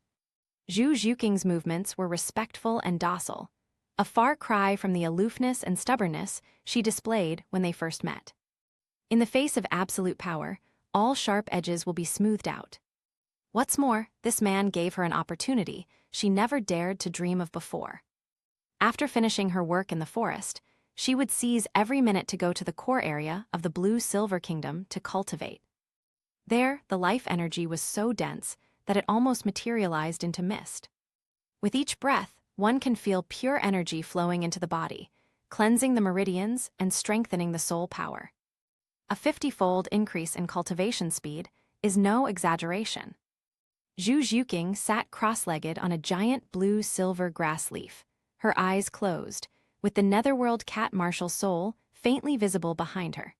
Speaker 1: Zhu Zhuqing's movements were respectful and docile, a far cry from the aloofness and stubbornness she displayed when they first met. In the face of absolute power, all sharp edges will be smoothed out. What's more, this man gave her an opportunity she never dared to dream of before. After finishing her work in the forest, she would seize every minute to go to the core area of the Blue Silver Kingdom to cultivate. There, the life energy was so dense that it almost materialized into mist. With each breath, one can feel pure energy flowing into the body, cleansing the meridians and strengthening the soul power. A 50-fold increase in cultivation speed is no exaggeration. Zhu Zhuqing sat cross-legged on a giant blue-silver grass leaf, her eyes closed, with the netherworld cat martial soul faintly visible behind her.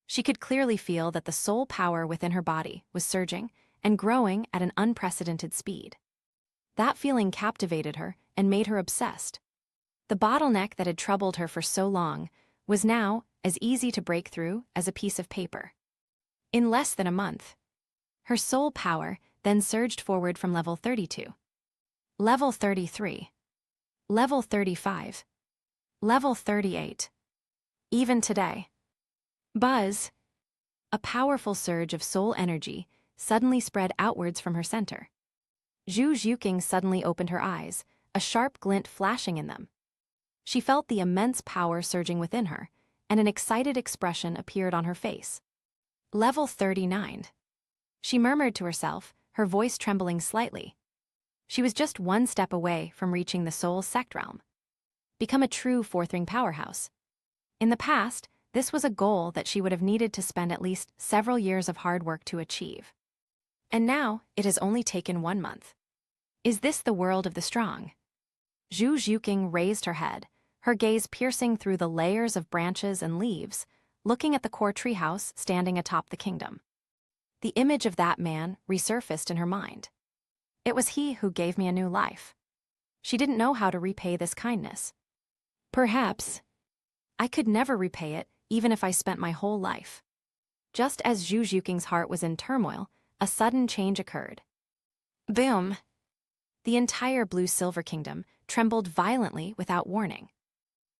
Speaker 1: She could clearly feel that the soul power within her body was surging and growing at an unprecedented speed. That feeling captivated her and made her obsessed. The bottleneck that had troubled her for so long was now as easy to break through as a piece of paper. In less than a month, her soul power then surged forward from level 32. Level 33. Level 35. Level 38. Even today. Buzz. A powerful surge of soul energy suddenly spread outwards from her center. Zhu Zhuqing suddenly opened her eyes, a sharp glint flashing in them. She felt the immense power surging within her, and an excited expression appeared on her face. Level 39. She murmured to herself, her voice trembling slightly. She was just one step away from reaching the soul sect realm. Become a true fourth-ring powerhouse. In the past, this was a goal that she would have needed to spend at least several years of hard work to achieve. And now, it has only taken 1 month. Is this the world of the strong? Zhu Zhuqing raised her head, her gaze piercing through the layers of branches and leaves, looking at the core treehouse standing atop the kingdom. The image of that man resurfaced in her mind. It was he who gave me a new life. She didn't know how to repay this kindness. Perhaps I could never repay it, even if I spent my whole life. Just as Zhu Zhuqing's heart was in turmoil, a sudden change occurred. Boom! The entire blue-silver kingdom trembled violently without warning.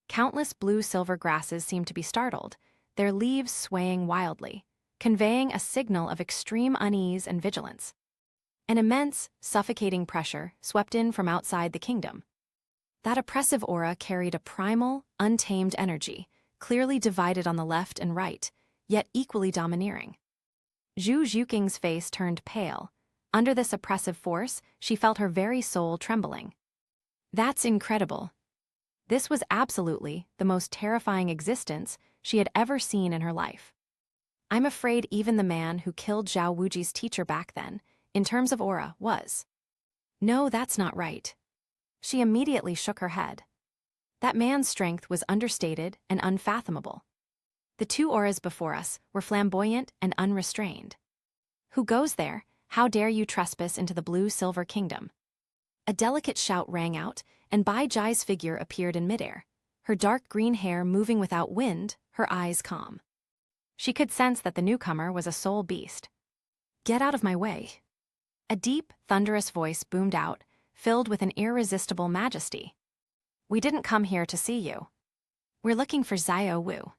Speaker 1: Countless blue-silver grasses seemed to be startled, their leaves swaying wildly, conveying a signal of extreme unease and vigilance. An immense, suffocating pressure swept in from outside the kingdom. That oppressive aura carried a primal, untamed energy, clearly divided on the left and right, yet equally domineering. Zhu Zhuqing's face turned pale. Under this oppressive force, she felt her very soul trembling. That's incredible. This was absolutely the most terrifying existence she had ever seen in her life. I'm afraid even the man who killed Xiao Wuji's teacher back then, in terms of aura, was. No, that's not right. She immediately shook her head. That man's strength was understated and unfathomable. The two auras before us were flamboyant and unrestrained. Who goes there? How dare you trespass into the blue-silver kingdom? A delicate shout rang out, and Bai Jai's figure appeared in midair, her dark green hair moving without wind, her eyes calm. She could sense that the newcomer was a soul beast. Get out of my way. A deep, thunderous voice boomed out, filled with an irresistible majesty. We didn't come here to see you. We're looking for Xiao Wu.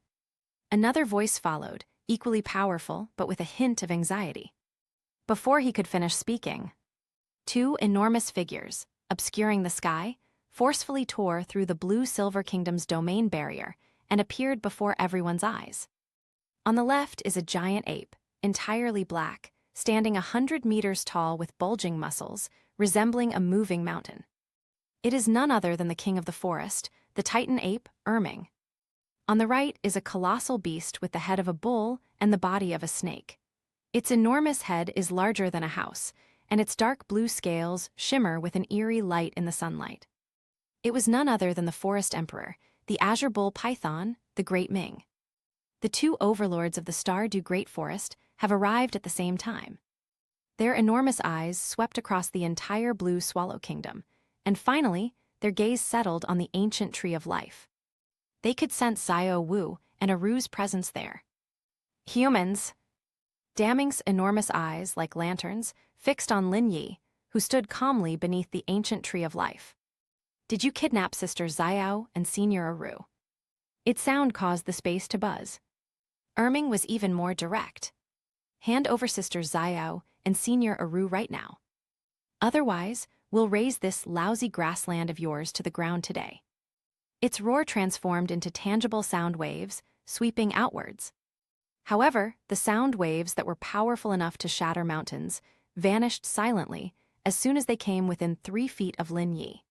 Speaker 1: Another voice followed, equally powerful but with a hint of anxiety. Before he could finish speaking, two enormous figures, obscuring the sky, forcefully tore through the blue-silver kingdom's domain barrier and appeared before everyone's eyes. On the left is a giant ape, entirely black, standing 100 meters tall with bulging muscles, resembling a moving mountain. It is none other than the king of the forest, the titan ape, Erming. On the right is a colossal beast with the head of a bull and the body of a snake. Its enormous head is larger than a house, and its dark blue scales shimmer with an eerie light in the sunlight. It was none other than the forest emperor, the azure bull python, the Great Ming. The two overlords of the Stardew Great Forest have arrived at the same time. Their enormous eyes swept across the entire blue swallow kingdom, and finally, their gaze settled on the ancient tree of life. They could sense Xiao Wu and Aru's presence there. Humans! Daming's enormous eyes, like lanterns, fixed on Lin Yi, who stood calmly beneath the ancient tree of life. Did you kidnap Sister Xiao and Senior Aru? Its sound caused the space to buzz. Erming was even more direct. Hand over Sister Xiao and Senior Aru right now. Otherwise, we'll raze this lousy grassland of yours to the ground today. Its roar transformed into tangible sound waves, sweeping outwards. However, the sound waves that were powerful enough to shatter mountains vanished silently as soon as they came within 3 feet of Lin Yi.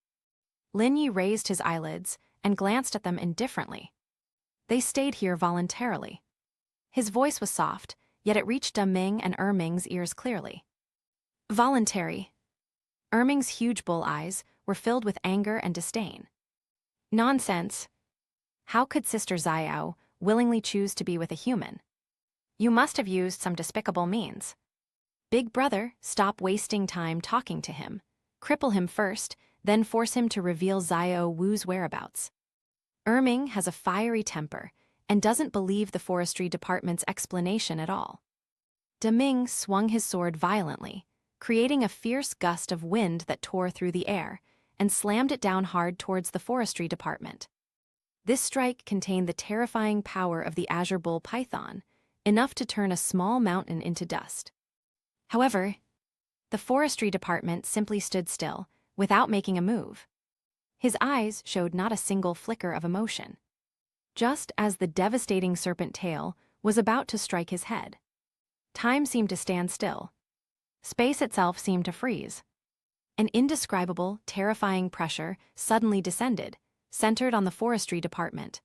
Speaker 1: Lin Yi raised his eyelids and glanced at them indifferently. They stayed here voluntarily. His voice was soft, yet it reached Ming and Erming's ears clearly. Voluntary. Erming's huge bull eyes were filled with anger and disdain. Nonsense. How could Sister Xiao willingly choose to be with a human? You must have used some despicable means. Big brother, stop wasting time talking to him. Cripple him first, then force him to reveal Xiao Wu's whereabouts. Erming has a fiery temper and doesn't believe the forestry department's explanation at all. Ming swung his sword violently, creating a fierce gust of wind that tore through the air and slammed it down hard towards the forestry department. This strike contained the terrifying power of the azure bull python, enough to turn a small mountain into dust. However, the forestry department simply stood still, without making a move. His eyes showed not a single flicker of emotion. Just as the devastating serpent tail was about to strike his head, time seemed to stand still. Space itself seemed to freeze. An indescribable, terrifying pressure suddenly descended, centered on the forestry department.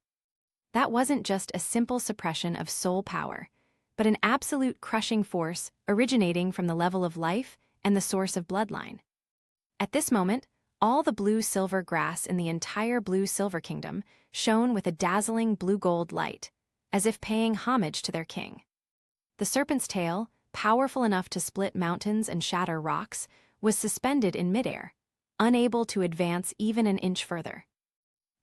Speaker 1: That wasn't just a simple suppression of soul power, but an absolute crushing force originating from the level of life and the source of bloodline. At this moment, all the blue-silver grass in the entire blue-silver kingdom shone with a dazzling blue-gold light, as if paying homage to their king. The serpent's tail, powerful enough to split mountains and shatter rocks, was suspended in midair, unable to advance even an inch further.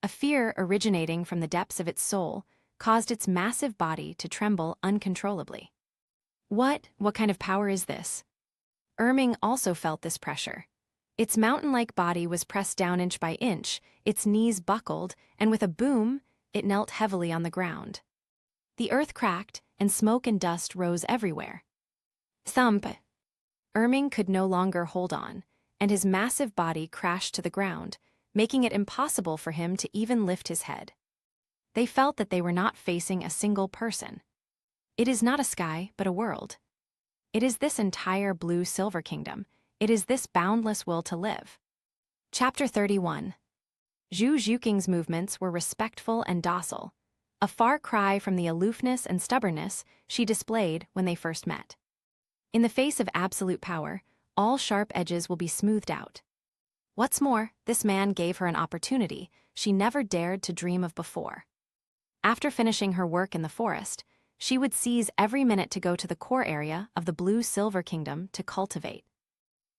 Speaker 1: A fear originating from the depths of its soul caused its massive body to tremble uncontrollably. What kind of power is this? Erming also felt this pressure. Its mountain-like body was pressed down inch by inch, its knees buckled, and with a boom, it knelt heavily on the ground. The earth cracked, and smoke and dust rose everywhere. Thump! Erming could no longer hold on, and his massive body crashed to the ground, making it impossible for him to even lift his head. They felt that they were not facing a single person. It is not a sky, but a world. It is this entire blue-silver kingdom. It is this boundless will to live. Chapter 31. Zhu Zhuqing's movements were respectful and docile, a far cry from the aloofness and stubbornness she displayed when they first met. In the face of absolute power, all sharp edges will be smoothed out. What's more, this man gave her an opportunity she never dared to dream of before. After finishing her work in the forest, she would seize every minute to go to the core area of the blue-silver kingdom to cultivate.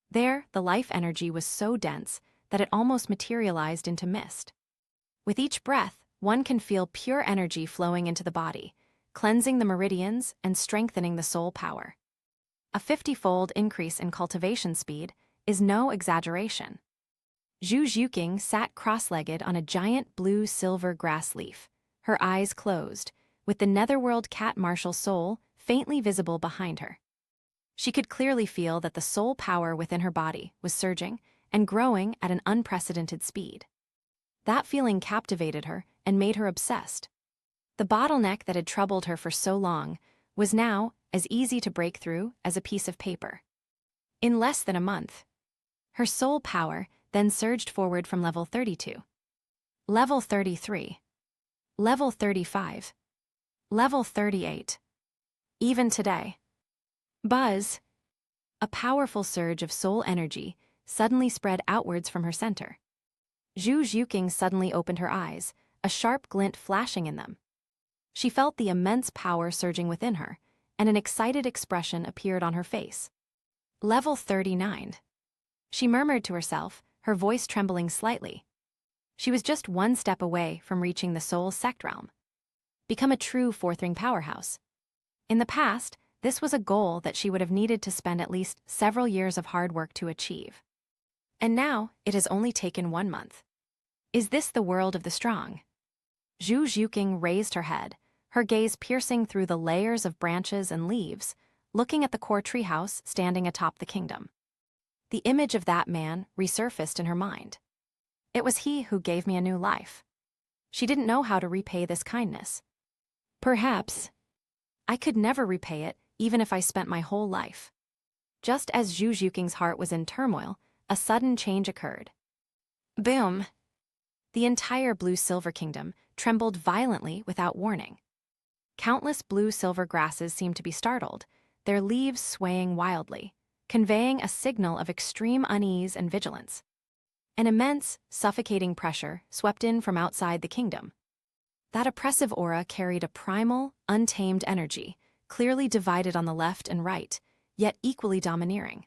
Speaker 1: There, the life energy was so dense that it almost materialized into mist. With each breath, one can feel pure energy flowing into the body, cleansing the meridians and strengthening the soul power. A 50-fold increase in cultivation speed is no exaggeration. Zhu Zhuqing sat cross-legged on a giant blue-silver grass leaf, her eyes closed, with the netherworld cat martial soul faintly visible behind her. She could clearly feel that the soul power within her body was surging and growing at an unprecedented speed. That feeling captivated her and made her obsessed. The bottleneck that had troubled her for so long was now as easy to break through as a piece of paper. In less than a month, her soul power then surged forward from level 32. Level 33. Level 35. Level 38. Even today. Buzz! A powerful surge of soul energy suddenly spread outwards from her center. Zhu Zhuqing suddenly opened her eyes, a sharp glint flashing in them. She felt the immense power surging within her, and an excited expression appeared on her face. Level 39. She murmured to herself, her voice trembling slightly. She was just one step away from reaching the soul sect realm. Become a true fourth-ring powerhouse. In the past, this was a goal that she would have needed to spend at least several years of hard work to achieve. And now, it has only taken 1 month. Is this the world of the strong? Zhu Zhuqing raised her head, her gaze piercing through the layers of branches and leaves, looking at the core treehouse standing atop the kingdom. The image of that man resurfaced in her mind. It was he who gave me a new life. She didn't know how to repay this kindness. Perhaps I could never repay it, even if I spent my whole life. Just as Zhu Zhuqing's heart was in turmoil, a sudden change occurred. Boom! The entire blue-silver kingdom trembled violently without warning. Countless blue-silver grasses seemed to be startled, their leaves swaying wildly, conveying a signal of extreme unease and vigilance. An immense, suffocating pressure swept in from outside the kingdom. That oppressive aura carried a primal, untamed energy, clearly divided on the left and right, yet equally domineering.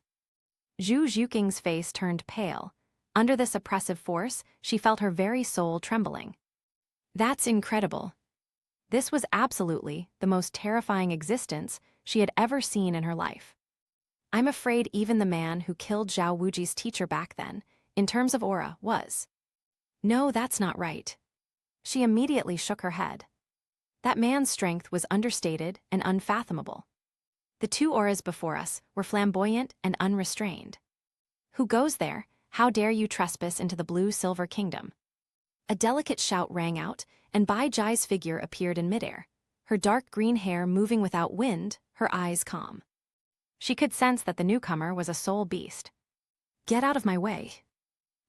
Speaker 1: Zhu Zhuqing's face turned pale. Under this oppressive force, she felt her very soul trembling. That's incredible. This was absolutely the most terrifying existence she had ever seen in her life. I'm afraid even the man who killed Xiao Wuji's teacher back then, in terms of aura, was. No, that's not right. She immediately shook her head. That man's strength was understated and unfathomable. The two auras before us were flamboyant and unrestrained. Who goes there? How dare you trespass into the blue-silver kingdom? A delicate shout rang out, and Bai Jai's figure appeared in midair, her dark green hair moving without wind, her eyes calm. She could sense that the newcomer was a soul beast. Get out of my way.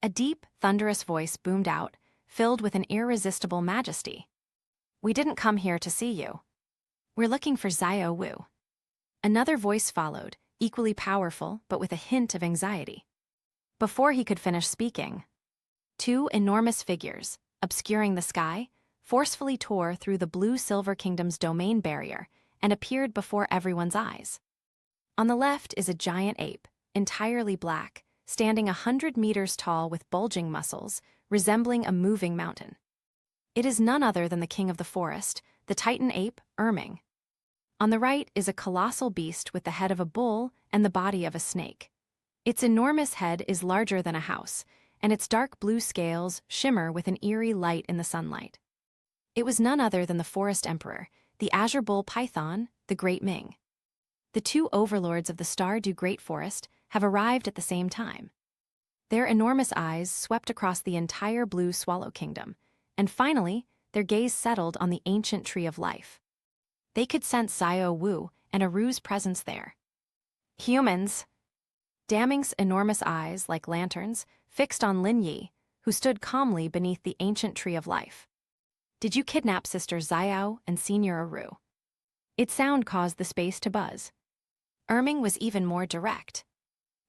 Speaker 1: A deep, thunderous voice boomed out, filled with an irresistible majesty. We didn't come here to see you. We're looking for Xiao Wu. Another voice followed, equally powerful but with a hint of anxiety. Before he could finish speaking, two enormous figures, obscuring the sky, forcefully tore through the blue-silver kingdom's domain barrier and appeared before everyone's eyes. On the left is a giant ape, entirely black, standing 100 meters tall with bulging muscles, resembling a moving mountain. It is none other than the king of the forest, the titan ape, Erming. On the right is a colossal beast with the head of a bull and the body of a snake. Its enormous head is larger than a house, and its dark blue scales shimmer with an eerie light in the sunlight. It was none other than the forest emperor, the azure bull python, the Great Ming. The two overlords of the Stardew Great Forest have arrived at the same time. Their enormous eyes swept across the entire blue swallow kingdom, and finally, their gaze settled on the ancient tree of life. They could sense Xiao Wu and Aru's presence there. Humans! Daming's enormous eyes, like lanterns, fixed on Lin Yi, who stood calmly beneath the ancient tree of life. Did you kidnap Sister Xiao and Senior Aru? Its sound caused the space to buzz. Erming was even more direct.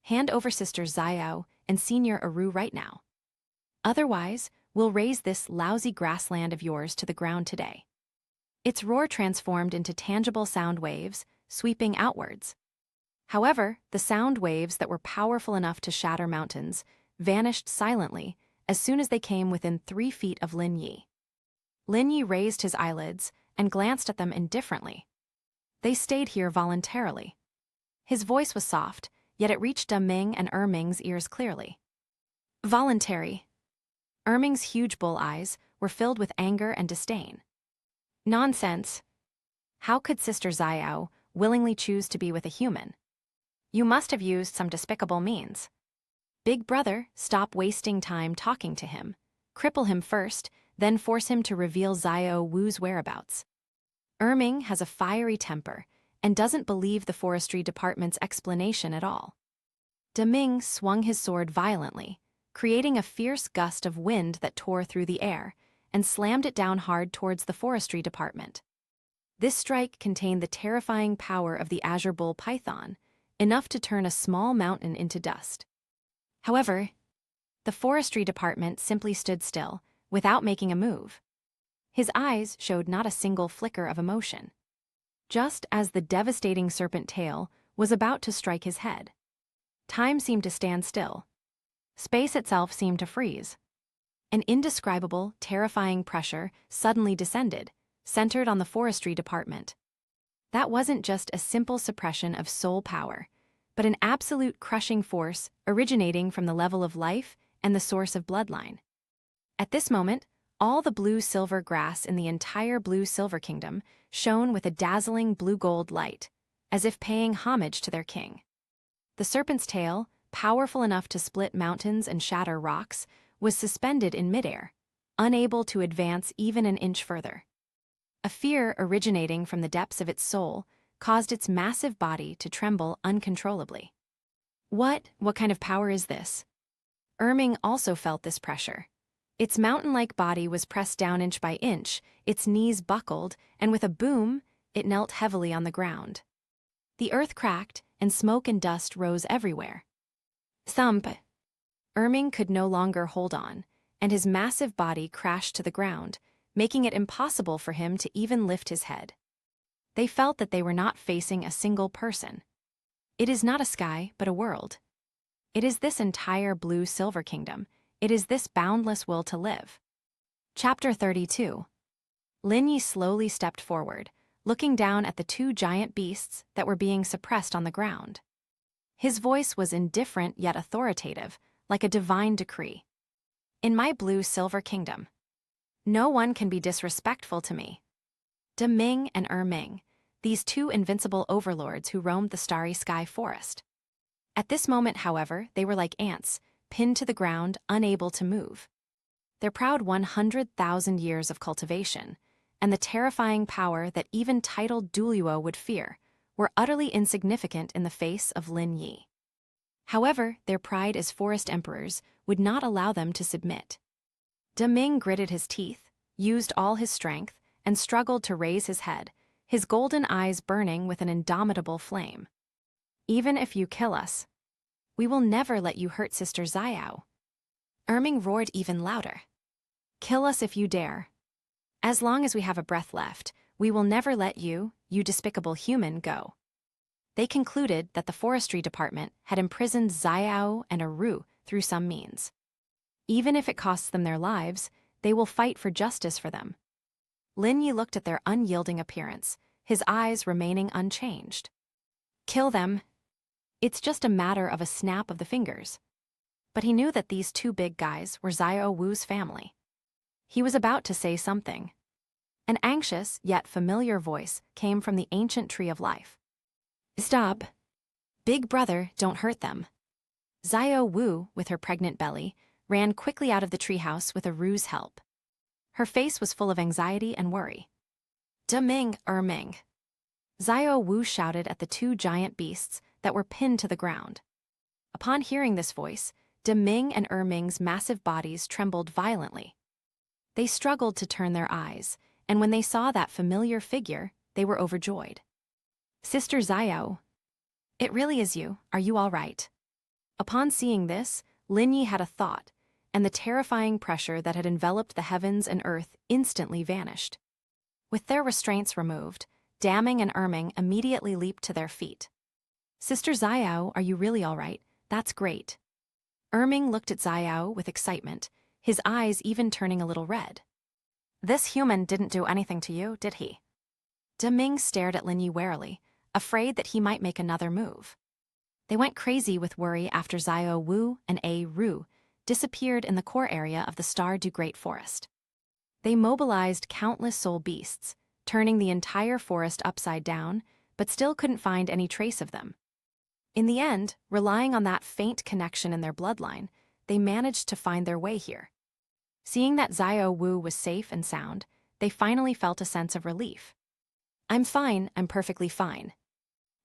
Speaker 1: Hand over Sister Xiao and Senior Aru right now. Otherwise, we'll raze this lousy grassland of yours to the ground today. Its roar transformed into tangible sound waves, sweeping outwards. However, the sound waves that were powerful enough to shatter mountains vanished silently as soon as they came within 3 feet of Lin Yi. Lin Yi raised his eyelids and glanced at them indifferently. They stayed here voluntarily. His voice was soft, yet it reached Ming and Erming's ears clearly. Voluntary. Erming's huge bull eyes were filled with anger and disdain. Nonsense. How could Sister Xiao willingly choose to be with a human? You must have used some despicable means. Big brother, stop wasting time talking to him. Cripple him first, then force him to reveal Xiao Wu's whereabouts. Erming has a fiery temper and doesn't believe the forestry department's explanation at all. Ming swung his sword violently, creating a fierce gust of wind that tore through the air, and slammed it down hard towards the forestry department. This strike contained the terrifying power of the azure bull python, enough to turn a small mountain into dust. However, the forestry department simply stood still, without making a move. His eyes showed not a single flicker of emotion. Just as the devastating serpent tail was about to strike his head. Time seemed to stand still. Space itself seemed to freeze. An indescribable, terrifying pressure suddenly descended, centered on the forestry department. That wasn't just a simple suppression of soul power, but an absolute crushing force originating from the level of life and the source of bloodline. At this moment, all the blue-silver grass in the entire blue-silver kingdom shone with a dazzling blue-gold light, as if paying homage to their king. The serpent's tail, powerful enough to split mountains and shatter rocks, was suspended in midair, unable to advance even an inch further. A fear originating from the depths of its soul caused its massive body to tremble uncontrollably. What kind of power is this? Erming also felt this pressure. Its mountain-like body was pressed down inch by inch, its knees buckled, and with a boom, it knelt heavily on the ground. The earth cracked, and smoke and dust rose everywhere. Thump! Erming could no longer hold on, and his massive body crashed to the ground, making it impossible for him to even lift his head. They felt that they were not facing a single person. It is not a sky, but a world. It is this entire blue-silver kingdom. It is this boundless will to live. Chapter 32. Lin Yi slowly stepped forward, looking down at the two giant beasts that were being suppressed on the ground. His voice was indifferent yet authoritative, like a divine decree. In my blue-silver kingdom, no one can be disrespectful to me. Ming and Ming, these two invincible overlords who roamed the starry sky forest. At this moment, however, they were like ants, pinned to the ground, unable to move. Their proud 100,000 years of cultivation, and the terrifying power that even titled Douluo would fear, were utterly insignificant in the face of Lin Yi. However, their pride as forest emperors would not allow them to submit. Ming gritted his teeth, used all his strength, and struggled to raise his head, his golden eyes burning with an indomitable flame. Even if you kill us, we will never let you hurt Sister Xiao. Ming roared even louder. Kill us if you dare. As long as we have a breath left, we will never let you, you despicable human, go. They concluded that the forestry department had imprisoned Xiao and Ru through some means. Even if it costs them their lives, they will fight for justice for them. Lin Yi looked at their unyielding appearance, his eyes remaining unchanged. Kill them. It's just a matter of a snap of the fingers. But he knew that these two big guys were Xiao Wu's family. He was about to say something. An anxious yet familiar voice came from the ancient tree of life. Stop. Big brother, don't hurt them. Xiao Wu, with her pregnant belly, ran quickly out of the treehouse with Ru's help. Her face was full of anxiety and worry. Ming, Ming. Xiao Wu shouted at the two giant beasts that were pinned to the ground. Upon hearing this voice, Ming and Ming's massive bodies trembled violently. They struggled to turn their eyes, and when they saw that familiar figure, they were overjoyed. Sister Xiao. It really is you, are you all right? Upon seeing this, Lin Yi had a thought, and the terrifying pressure that had enveloped the heavens and earth instantly vanished. With their restraints removed, Ming and Ming immediately leaped to their feet. Sister Xiao, are you really all right? That's great. Ming looked at Xiao with excitement, his eyes even turning a little red. This human didn't do anything to you, did he? Ming stared at Lin Yi warily, afraid that he might make another move. They went crazy with worry after Xiao Wu and Ru disappeared in the core area of the Star du Great Forest. They mobilized countless soul beasts, turning the entire forest upside down, but still couldn't find any trace of them. In the end, relying on that faint connection in their bloodline, they managed to find their way here. Seeing that Xiao Wu was safe and sound, they finally felt a sense of relief. I'm fine, I'm perfectly fine.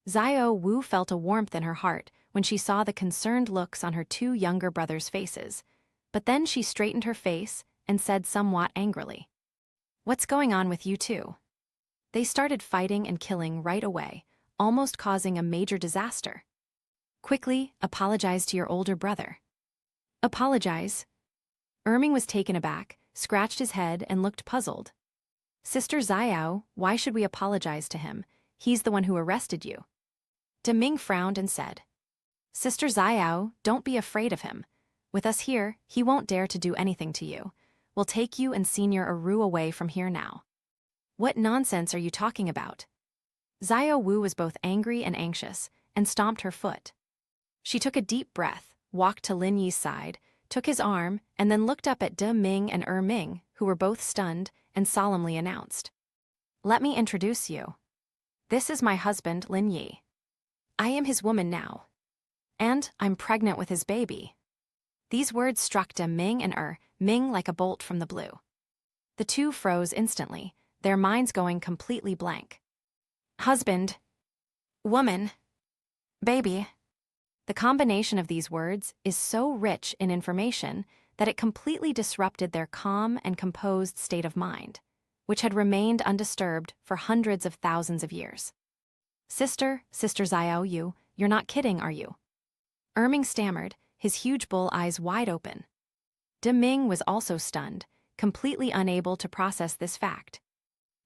Speaker 1: Xiao Wu felt a warmth in her heart when she saw the concerned looks on her two younger brothers' faces, but then she straightened her face and said somewhat angrily, "What's going on with you two?" They started fighting and killing right away, almost causing a major disaster. Quickly, apologize to your older brother. Apologize? Ming was taken aback, scratched his head, and looked puzzled. Sister Xiao, why should we apologize to him? He's the one who arrested you. Ming frowned and said, Sister Xiao, don't be afraid of him. With us here, he won't dare to do anything to you. We'll take you and Senior Ru away from here now. What nonsense are you talking about? Xiao Wu was both angry and anxious, and stomped her foot. She took a deep breath, walked to Lin Yi's side, took his arm, and then looked up at Ming and Ming, who were both stunned, and solemnly announced, "Let me introduce you. This is my husband, Lin Yi. I am his woman now. And I'm pregnant with his baby." These words struck Ming and Ming like a bolt from the blue. The two froze instantly, their minds going completely blank. Husband, woman, baby. The combination of these words is so rich in information that it completely disrupted their calm and composed state of mind, which had remained undisturbed for hundreds of thousands of years. Sister Xiao, you're not kidding, are you? Ming stammered, his huge bull eyes wide open. Ming was also stunned, completely unable to process this fact.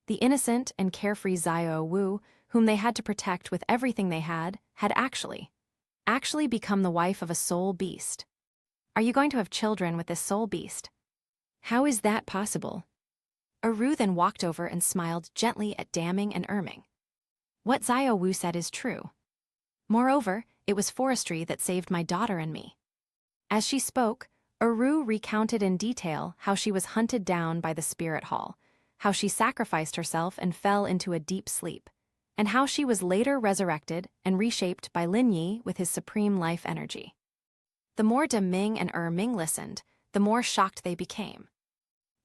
Speaker 1: The innocent and carefree Xiao Wu, whom they had to protect with everything they had actually become the wife of a soul beast. Are you going to have children with this soul beast?
Speaker 2: How is that possible?
Speaker 1: Ru then walked over and smiled gently at Ming and Ming. What Xiao Wu said is true. Moreover, it was forestry that saved my daughter and me." As she spoke, Uru recounted in detail how she was hunted down by the spirit hall, how she sacrificed herself and fell into a deep sleep, and how she was later resurrected and reshaped by Lin Yi with his supreme life energy. The more Ming and Ming listened, the more shocked they became.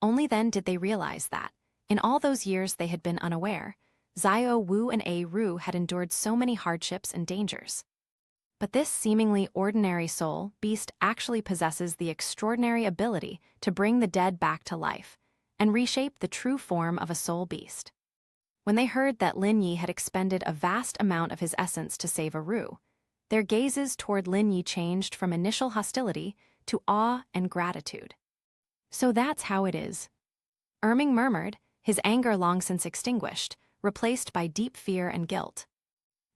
Speaker 1: Only then did they realize that, in all those years they had been unaware, Xiao Wu and A Ru had endured so many hardships and dangers. But this seemingly ordinary soul beast actually possesses the extraordinary ability to bring the dead back to life and reshape the true form of a soul beast. When they heard that Lin Yi had expended a vast amount of his essence to save Ru, their gazes toward Lin Yi changed from initial hostility to awe and gratitude. "So that's how it is," Ming murmured, his anger long since extinguished, replaced by deep fear and guilt.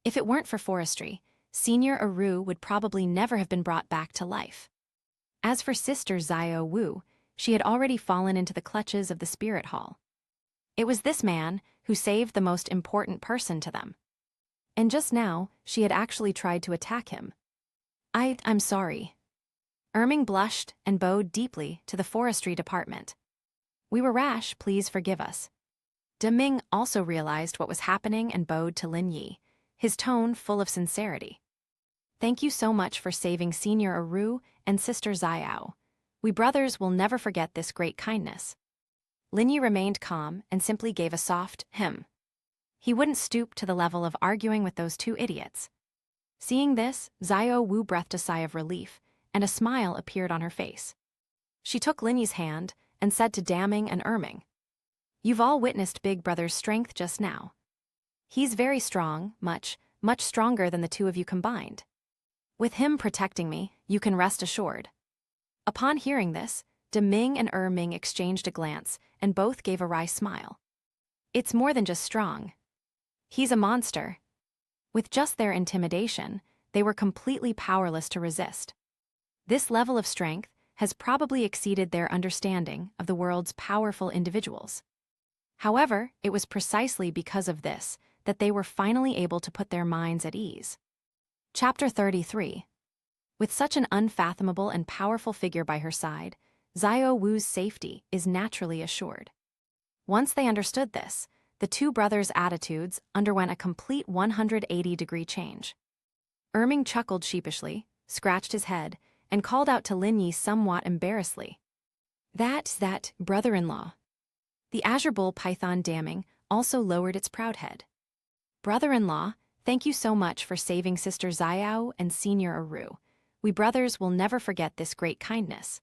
Speaker 1: If it weren't for forestry, Senior Uru would probably never have been brought back to life. As for Sister Xiao Wu, she had already fallen into the clutches of the spirit hall. It was this man who saved the most important person to them. And just now, she had actually tried to attack him. I'm sorry." Ming blushed and bowed deeply to the forestry department. "We were rash, please forgive us." Ming also realized what was happening and bowed to Lin Yi, his tone full of sincerity. "Thank you so much for saving Senior Uru and Sister Xiao. We brothers will never forget this great kindness." Lin Yi remained calm and simply gave a soft "hem." He wouldn't stoop to the level of arguing with those two idiots. Seeing this, Xiao Wu breathed a sigh of relief, and a smile appeared on her face. She took Lin Yi's hand and said to Ming and Ming, "You've all witnessed Big Brother's strength just now. He's very strong, much stronger than the two of you combined. With him protecting me, you can rest assured." Upon hearing this, Ming and Ming exchanged a glance, and both gave a wry smile. "It's more than just strong. He's a monster." With just their intimidation, they were completely powerless to resist. This level of strength has probably exceeded their understanding of the world's powerful individuals. However, it was precisely because of this that they were finally able to put their minds at ease. Chapter 33. With such an unfathomable and powerful figure by her side, Xiao Wu's safety is naturally assured. Once they understood this, the two brothers' attitudes underwent a complete 180-degree change. Ming chuckled sheepishly, scratched his head, and called out to Lin Yi somewhat embarrassedly, That, brother-in-law." The azure bull python Daming also lowered its proud head. "Brother-in-law, thank you so much for saving Sister Xiao and Senior Uru. We brothers will never forget this great kindness."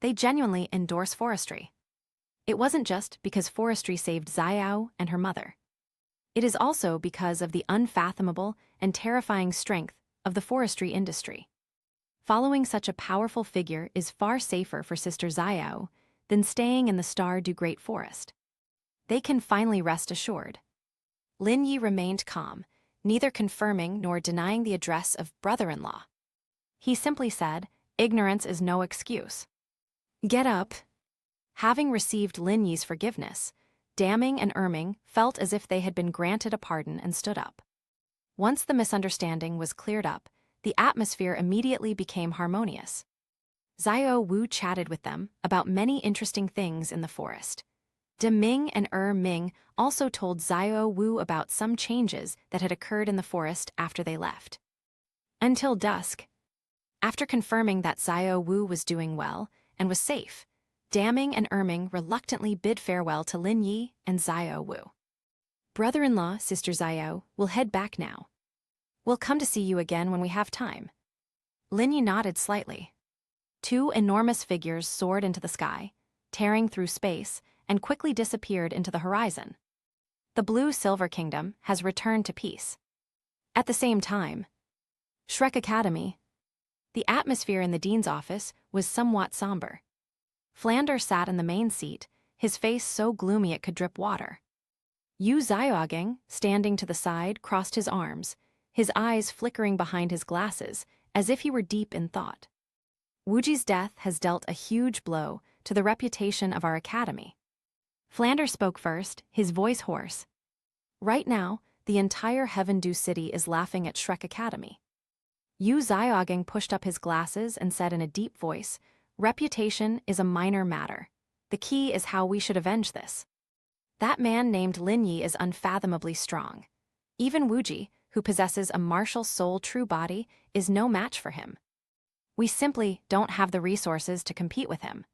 Speaker 1: They genuinely endorse forestry. It wasn't just because forestry saved Xiao and her mother. It is also because of the unfathomable and terrifying strength of the forestry industry. Following such a powerful figure is far safer for Sister Xiao than staying in the Star-du-Great Forest. They can finally rest assured. Lin Yi remained calm, neither confirming nor denying the address of brother-in-law. He simply said, "Ignorance is no excuse. Get up." Having received Lin Yi's forgiveness, Ming and Ming felt as if they had been granted a pardon and stood up. Once the misunderstanding was cleared up, the atmosphere immediately became harmonious. Xiao Wu chatted with them about many interesting things in the forest. Ming and Ming also told Xiao Wu about some changes that had occurred in the forest after they left. Until dusk. After confirming that Xiao Wu was doing well and was safe, Ming and Ming reluctantly bid farewell to Lin Yi and Xiao Wu. "Brother-in-law, Sister Xiao, we'll head back now. We'll come to see you again when we have time." Lin Yi nodded slightly. Two enormous figures soared into the sky, tearing through space, and quickly disappeared into the horizon. The Blue-Silver Kingdom has returned to peace. At the same time, Shrek Academy. The atmosphere in the dean's office was somewhat somber. Flander sat in the main seat, his face so gloomy it could drip water. Yu Xiaogang, standing to the side, crossed his arms, his eyes flickering behind his glasses, as if he were deep in thought. "Wuji's death has dealt a huge blow to the reputation of our academy." Flander spoke first, his voice hoarse. "Right now, the entire Heavendew City is laughing at Shrek Academy. Yu Xiaogeng pushed up his glasses and said in a deep voice, "Reputation is a minor matter. The key is how we should avenge this. That man named Lin Yi is unfathomably strong. Even Wuji, who possesses a martial soul true body, is no match for him. We simply don't have the resources to compete with him."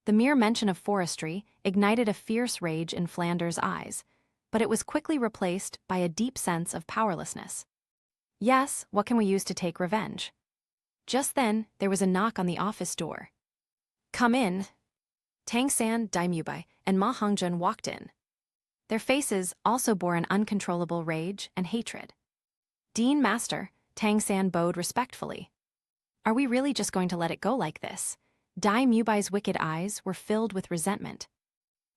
Speaker 1: The mere mention of forestry ignited a fierce rage in Flanders' eyes, but it was quickly replaced by a deep sense of powerlessness. Yes, what can we use to take revenge? Just then, there was a knock on the office door. "Come in." Tang San, Daimyobai, and Ma Hongjun walked in. Their faces also bore an uncontrollable rage and hatred. "Dean Master," Tang San bowed respectfully. "Are we really just going to let it go like this?" Daimyobai's wicked eyes were filled with resentment.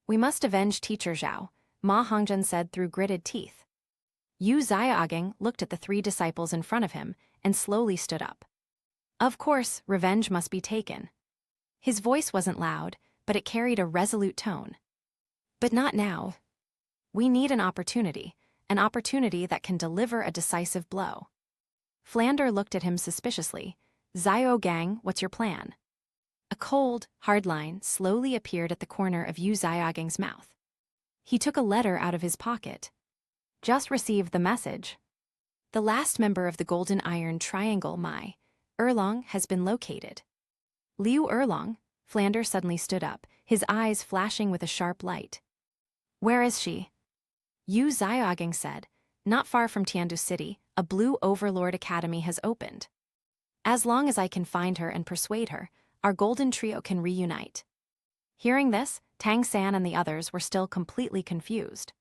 Speaker 1: "We must avenge Teacher Zhao," Ma Hongjun said through gritted teeth. Yu Xiaogeng looked at the 3 disciples in front of him and slowly stood up. Of course, revenge must be taken. His voice wasn't loud, but it carried a resolute tone. "But not now. We need an opportunity that can deliver a decisive blow." Flander looked at him suspiciously. "Xiaogang, what's your plan?" A cold, hard line slowly appeared at the corner of Yu Xiaogeng's mouth. He took a letter out of his pocket. "Just received the message. The last member of the Golden Iron Triangle, Mai Erlong, has been located." "Liu Erlong?" Flander suddenly stood up, his eyes flashing with a sharp light. "Where is she?" Yu Xiaogeng said, "Not far from Tiandu City, a Blue Overlord Academy has opened. As long as I can find her and persuade her, our golden trio can reunite." Hearing this, Tang San and the others were still completely confused.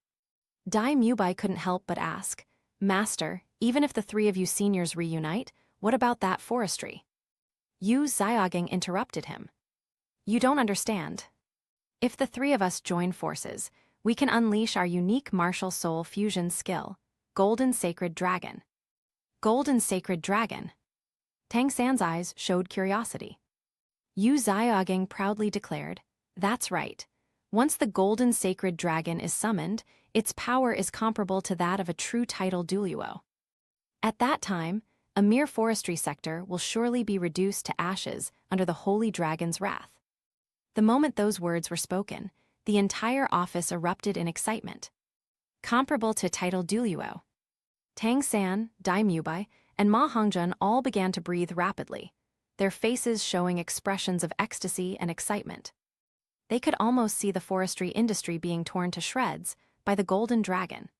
Speaker 1: Daimyobai couldn't help but ask, "Master, even if the 3 of you seniors reunite, what about that forestry?" Yu Xiaogeng interrupted him. "You don't understand. If the 3 of us join forces, we can unleash our unique martial soul fusion skill, Golden Sacred Dragon." "Golden Sacred Dragon?" Tang San's eyes showed curiosity. Yu Xiaogeng proudly declared, "That's right. Once the Golden Sacred Dragon is summoned, its power is comparable to that of a true title Douluo. At that time, a mere forestry sector will surely be reduced to ashes under the Holy Dragon's wrath." The moment those words were spoken, the entire office erupted in excitement. Comparable to title Douluo. Tang San, Daimyobai, and Ma Hongjun all began to breathe rapidly, their faces showing expressions of ecstasy and excitement. They could almost see the forestry industry being torn to shreds by the Golden Dragon.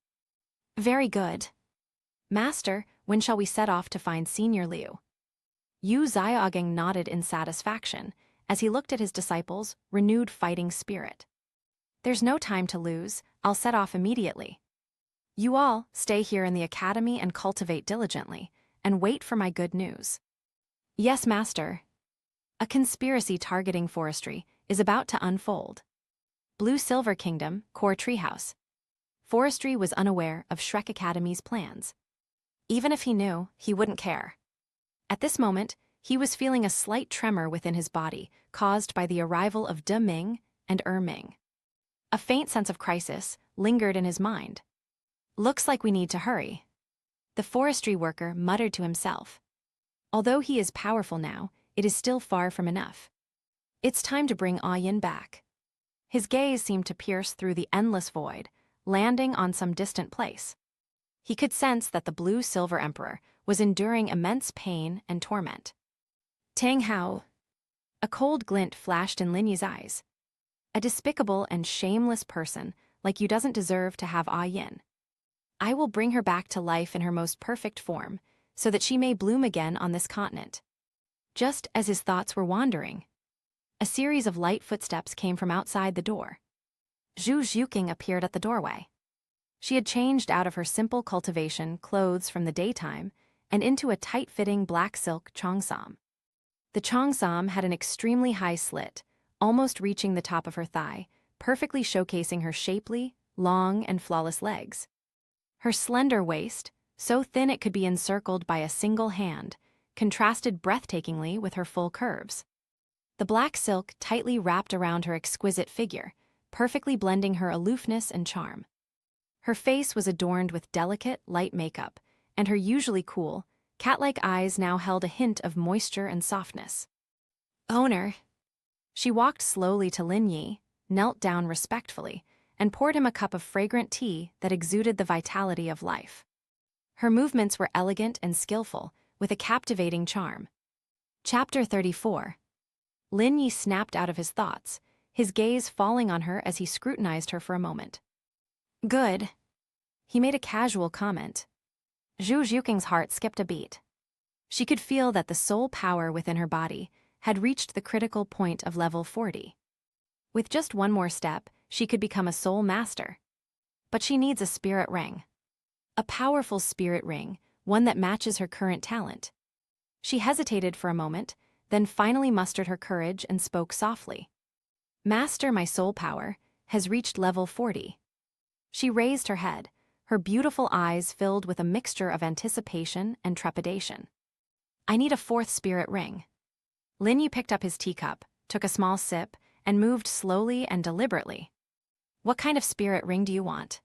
Speaker 1: "Very good. Master, when shall we set off to find Senior Liu?" Yu Xiaogeng nodded in satisfaction as he looked at his disciples' renewed fighting spirit. "There's no time to lose. I'll set off immediately. You all stay here in the academy and cultivate diligently, and wait for my good news." "Yes, Master." A conspiracy targeting forestry is about to unfold. Blue Silver Kingdom, Core Treehouse. Forestry was unaware of Shrek Academy's plans. Even if he knew, he wouldn't care. At this moment, he was feeling a slight tremor within his body caused by the arrival of De Ming and Ming. A faint sense of crisis lingered in his mind. "Looks like we need to hurry," the forestry worker muttered to himself. Although he is powerful now, it is still far from enough. It's time to bring Ah Yin back. His gaze seemed to pierce through the endless void, landing on some distant place. He could sense that the Blue Silver Emperor was enduring immense pain and torment. "Tang Hao." A cold glint flashed in Lin Yi's eyes. "A despicable and shameless person like you doesn't deserve to have Ah Yin. I will bring her back to life in her most perfect form, so that she may bloom again on this continent." Just as his thoughts were wandering, a series of light footsteps came from outside the door. Zhu Zhuqing appeared at the doorway. She had changed out of her simple cultivation clothes from the daytime and into a tight-fitting black silk cheongsam. The cheongsam had an extremely high slit, almost reaching the top of her thigh, perfectly showcasing her shapely, long, and flawless legs. Her slender waist, so thin it could be encircled by a single hand, contrasted breathtakingly with her full curves. The black silk tightly wrapped around her exquisite figure, perfectly blending her aloofness and charm. Her face was adorned with delicate, light makeup, and her usually cool, Cat-like eyes now held a hint of moisture and softness. "Owner." She walked slowly to Lin Yi, knelt down respectfully, and poured him a cup of fragrant tea that exuded the vitality of life. Her movements were elegant and skillful, with a captivating charm. Chapter 34. Lin Yi snapped out of his thoughts, his gaze falling on her as he scrutinized her for a moment. "Good." He made a casual comment. Zhu Zhuqing's heart skipped a beat. She could feel that the soul power within her body had reached the critical point of level 40. With just one more step, she could become a soul master. But she needs a spirit ring. A powerful spirit ring, one that matches her current talent. She hesitated for a moment, then finally mustered her courage and spoke softly. "Master, my soul power has reached level 40. She raised her head, her beautiful eyes filled with a mixture of anticipation and trepidation. "I need a fourth spirit ring." Lin Yi picked up his teacup, took a small sip, and moved slowly and deliberately. "What kind of spirit ring do you want?"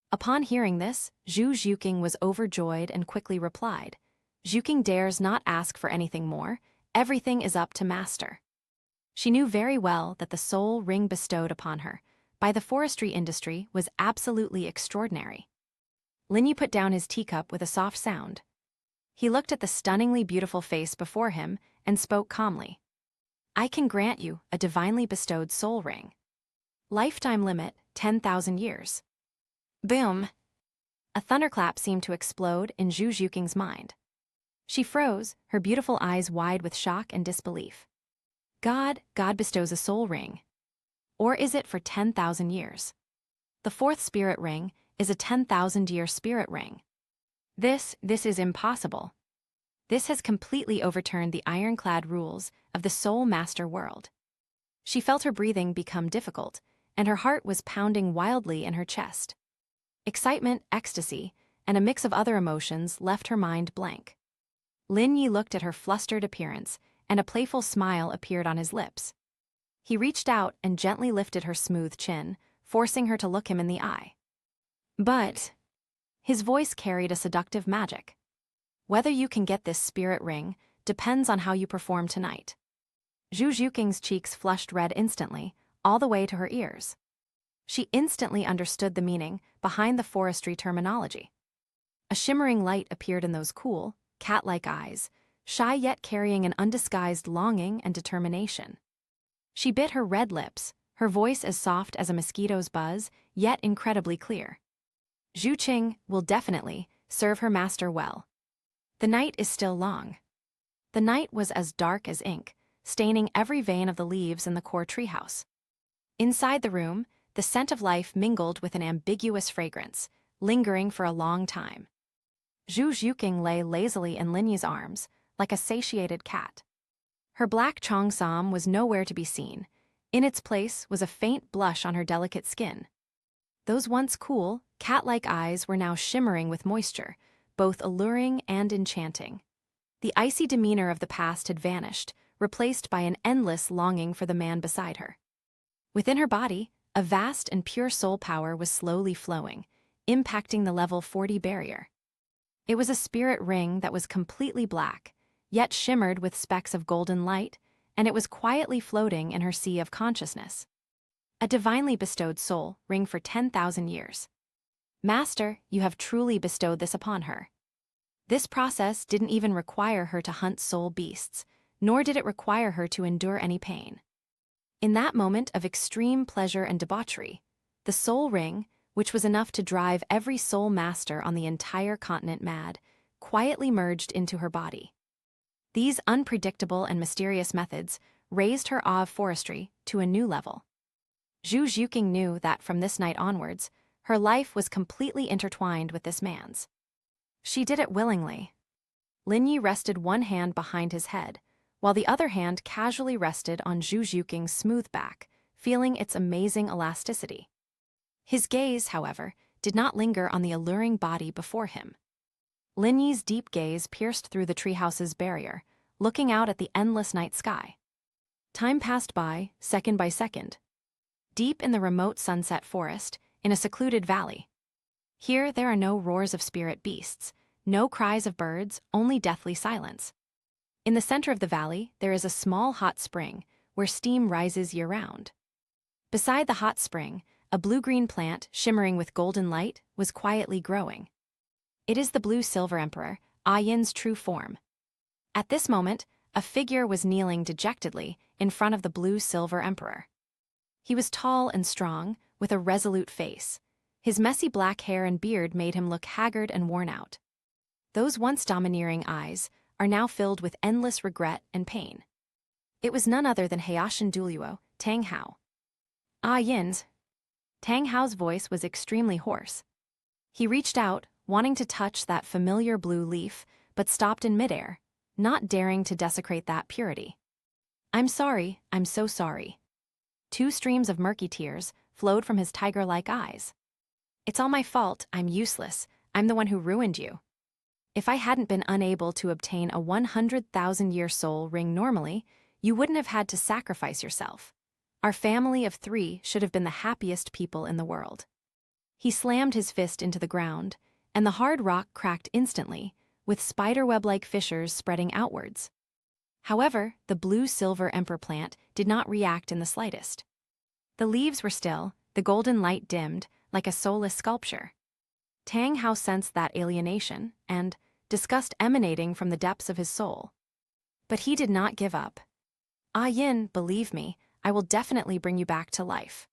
Speaker 1: Upon hearing this, Zhu Zhuqing was overjoyed and quickly replied, "Zhuqing dares not ask for anything more, everything is up to master." She knew very well that the soul ring bestowed upon her by the forestry industry was absolutely extraordinary. Lin Yi put down his teacup with a soft sound. He looked at the stunningly beautiful face before him and spoke calmly. "I can grant you a divinely bestowed soul ring. Lifetime limit, 10,000 years. Boom! A thunderclap seemed to explode in Zhu Zhuqing's mind. She froze, her beautiful eyes wide with shock and disbelief. God bestows a soul ring. Or is it for 10,000 years? The fourth spirit ring is a 10,000-year spirit ring. This is impossible. This has completely overturned the ironclad rules of the soul master world." She felt her breathing become difficult, and her heart was pounding wildly in her chest. Excitement, ecstasy, and a mix of other emotions left her mind blank. Lin Yi looked at her flustered appearance, and a playful smile appeared on his lips. He reached out and gently lifted her smooth chin, forcing her to look him in the eye. "But..." His voice carried a seductive magic. "Whether you can get this spirit ring depends on how you perform tonight." Zhu Zhuqing's cheeks flushed red instantly, all the way to her ears. She instantly understood the meaning behind the forestry terminology. A shimmering light appeared in those cool, cat-like eyes, shy yet carrying an undisguised longing and determination. She bit her red lips, her voice as soft as a mosquito's buzz, yet incredibly clear. "Zhu Qing will definitely serve her master well. The night is still long." The night was as dark as ink, staining every vein of the leaves in the core treehouse. Inside the room, the scent of life mingled with an ambiguous fragrance, lingering for a long time. Zhu Zhuqing lay lazily in Lin Yi's arms, like a satiated cat. Her black cheongsam was nowhere to be seen. In its place was a faint blush on her delicate skin. Those once cool, cat-like eyes were now shimmering with moisture, both alluring and enchanting. The icy demeanor of the past had vanished, replaced by an endless longing for the man beside her. Within her body, a vast and pure soul power was slowly flowing, impacting the level 40 barrier. It was a spirit ring that was completely black, yet shimmered with specks of golden light, and it was quietly floating in her sea of consciousness. A divinely bestowed soul ring for 10,000 years. Master, you have truly bestowed this upon her. This process didn't even require her to hunt soul beasts, nor did it require her to endure any pain. In that moment of extreme pleasure and debauchery, the soul ring, which was enough to drive every soul master on the entire continent mad, quietly merged into her body. These unpredictable and mysterious methods raised her awe of forestry to a new level. Zhu Zhuqing knew that from this night onwards, her life was completely intertwined with this man's. She did it willingly. Lin Yi rested one hand behind his head, while the other hand casually rested on Zhu Zhuqing's smooth back, feeling its amazing elasticity. His gaze, however, did not linger on the alluring body before him. Lin Yi's deep gaze pierced through the treehouse's barrier, looking out at the endless night sky. Time passed by, second by second. Deep in the remote sunset forest, in a secluded valley. Here there are no roars of spirit beasts, No cries of birds, only deathly silence. In the center of the valley, there is a small hot spring, where steam rises year-round. Beside the hot spring, a blue-green plant, shimmering with golden light, was quietly growing. It is the blue-silver emperor, Ah Yin's true form. At this moment, a figure was kneeling dejectedly in front of the blue-silver emperor. He was tall and strong, with a resolute face. His messy black hair and beard made him look haggard and worn out. Those once domineering eyes are now filled with endless regret and pain. It was none other than Haitian Douluo, Tang Hao. Ah Yin's. Tang Hao's voice was extremely hoarse. He reached out, wanting to touch that familiar blue leaf, but stopped in midair, not daring to desecrate that purity. I'm sorry, I'm so sorry. Two streams of murky tears flowed from his tiger-like eyes. It's all my fault, I'm useless, I'm the one who ruined you. If I hadn't been unable to obtain a 100,000-year soul ring normally, you wouldn't have had to sacrifice yourself. Our family of 3 should have been the happiest people in the world. He slammed his fist into the ground, and the hard rock cracked instantly, with spiderweb-like fissures spreading outwards. However, the blue-silver emperor plant did not react in the slightest. The leaves were still, the golden light dimmed, like a soulless sculpture. Tang Hao sensed that alienation and disgust emanating from the depths of his soul. But he did not give up. Ah Yin, believe me, I will definitely bring you back to life.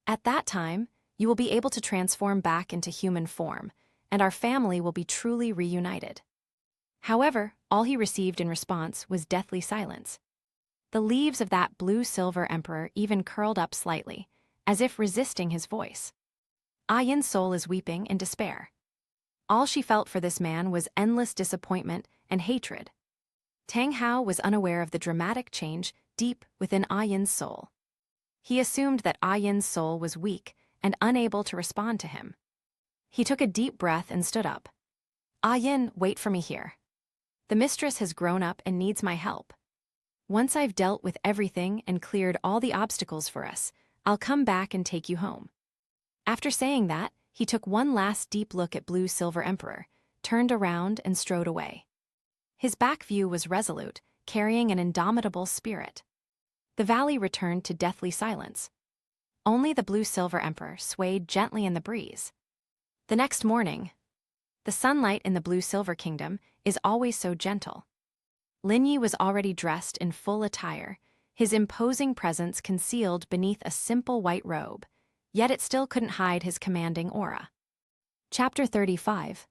Speaker 1: At that time, you will be able to transform back into human form, and our family will be truly reunited. However, all he received in response was deathly silence. The leaves of that blue-silver emperor even curled up slightly, as if resisting his voice. Ah Yin's soul is weeping in despair. All she felt for this man was endless disappointment and hatred. Tang Hao was unaware of the dramatic change deep within Ah Yin's soul. He assumed that Ah Yin's soul was weak and unable to respond to him. He took a deep breath and stood up. Ah Yin, wait for me here. The mistress has grown up and needs my help. Once I've dealt with everything and cleared all the obstacles for us, I'll come back and take you home. After saying that, he took one last deep look at Blue-Silver Emperor, turned around and strode away. His back view was resolute, carrying an indomitable spirit. The valley returned to deathly silence. Only the Blue-Silver Emperor swayed gently in the breeze. The next morning, the sunlight in the Blue-Silver Kingdom is always so gentle. Lin Yi was already dressed in full attire, his imposing presence concealed beneath a simple white robe, yet it still couldn't hide his commanding aura. Chapter 35.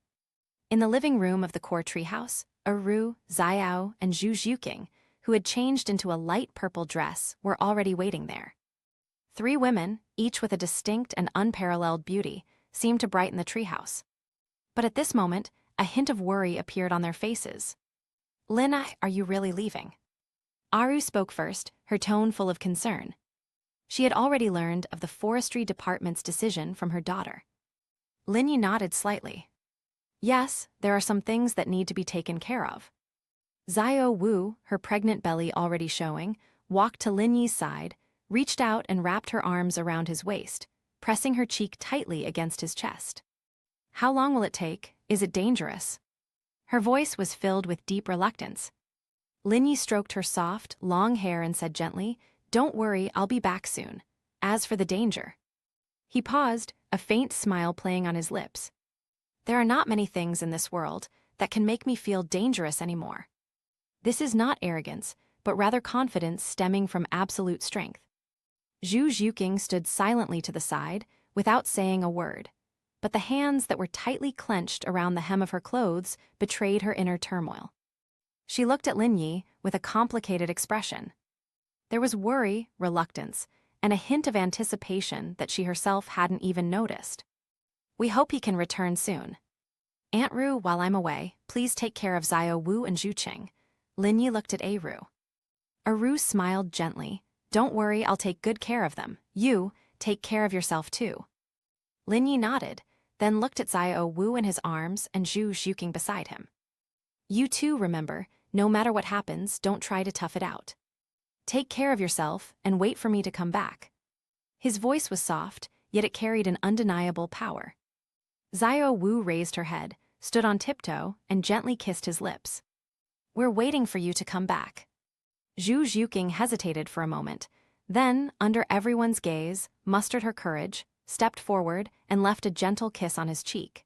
Speaker 1: In the living room of the core treehouse, Ru, Xiao, and Zhu Zhuqing, who had changed into a light purple dress, were already waiting there. 3 women, each with a distinct and unparalleled beauty, seemed to brighten the treehouse. But at this moment, a hint of worry appeared on their faces. Lina, are you really leaving? Aru spoke first, her tone full of concern. She had already learned of the forestry department's decision from her daughter. Lin Yi nodded slightly. Yes, there are some things that need to be taken care of. Xiao Wu, her pregnant belly already showing, walked to Lin Yi's side, reached out and wrapped her arms around his waist, pressing her cheek tightly against his chest. How long will it take? Is it dangerous? Her voice was filled with deep reluctance. Lin Yi stroked her soft, long hair and said gently, Don't worry, I'll be back soon. As for the danger. He paused, a faint smile playing on his lips. There are not many things in this world that can make me feel dangerous anymore. This is not arrogance, but rather confidence stemming from absolute strength. Zhu Zhuqing stood silently to the side, without saying a word, but the hands that were tightly clenched around the hem of her clothes betrayed her inner turmoil. She looked at Lin Yi with a complicated expression. There was worry, reluctance, and a hint of anticipation that she herself hadn't even noticed. We hope he can return soon. Aunt Ru, while I'm away, please take care of Xiao Wu and Zhu Qing. Lin Yi looked at Aru. Aru smiled gently. Don't worry, I'll take good care of them. You, take care of yourself too. Lin Yi nodded, then looked at Xiao Wu in his arms and Zhu Zhuqing beside him. You too, remember, no matter what happens, don't try to tough it out. Take care of yourself and wait for me to come back. His voice was soft, yet it carried an undeniable power. Xiao Wu raised her head, stood on tiptoe and gently kissed his lips. "We're waiting for you to come back." Zhu Zhuqing hesitated for a moment, then, under everyone's gaze, mustered her courage, stepped forward, and left a gentle kiss on his cheek.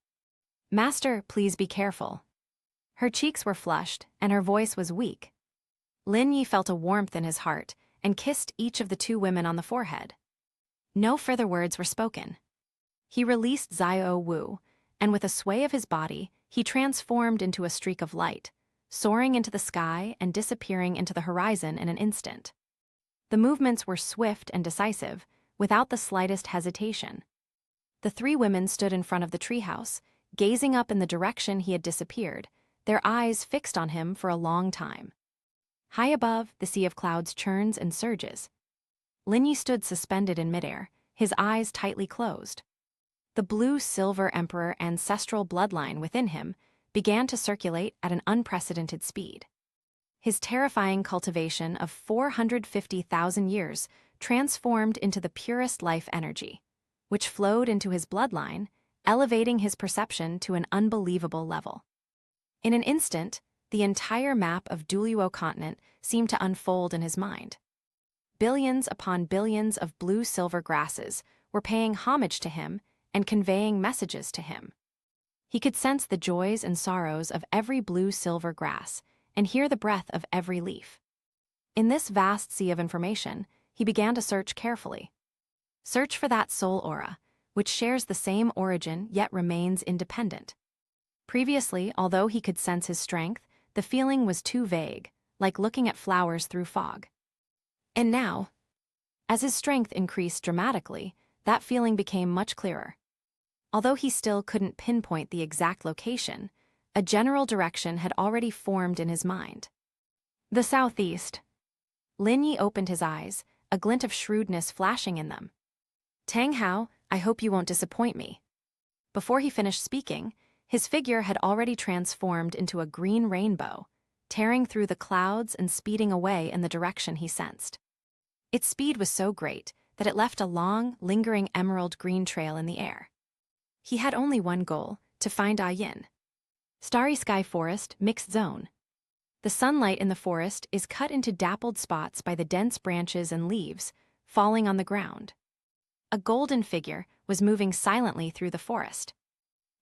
Speaker 1: "Master, please be careful." Her cheeks were flushed, and her voice was weak. Lin Yi felt a warmth in his heart and kissed each of the two women on the forehead. No further words were spoken. He released Xiao Wu, and with a sway of his body, he transformed into a streak of light, soaring into the sky and disappearing into the horizon in an instant. The movements were swift and decisive, without the slightest hesitation. The three women stood in front of the treehouse, gazing up in the direction he had disappeared, their eyes fixed on him for a long time. High above, the sea of clouds churns and surges. Lin Yi stood suspended in midair, his eyes tightly closed. The blue-silver emperor ancestral bloodline within him began to circulate at an unprecedented speed. His terrifying cultivation of 450,000 years transformed into the purest life energy, which flowed into his bloodline, elevating his perception to an unbelievable level. In an instant, the entire map of Douluo Continent seemed to unfold in his mind. Billions upon billions of blue-silver grasses were paying homage to him and conveying messages to him. He could sense the joys and sorrows of every blue-silver grass and hear the breath of every leaf. In this vast sea of information, he began to search carefully. Search for that soul aura, which shares the same origin yet remains independent. Previously, although he could sense his strength, the feeling was too vague, like looking at flowers through fog. And now, as his strength increased dramatically, that feeling became much clearer. Although he still couldn't pinpoint the exact location, a general direction had already formed in his mind. The southeast. Lin Yi opened his eyes, a glint of shrewdness flashing in them. "Tang Hao, I hope you won't disappoint me." Before he finished speaking, his figure had already transformed into a green rainbow, tearing through the clouds and speeding away in the direction he sensed. Its speed was so great that it left a long, lingering emerald green trail in the air. He had only one goal, to find Ah Yin. Starry Sky Forest, Mixed Zone. The sunlight in the forest is cut into dappled spots by the dense branches and leaves, falling on the ground. A golden figure was moving silently through the forest.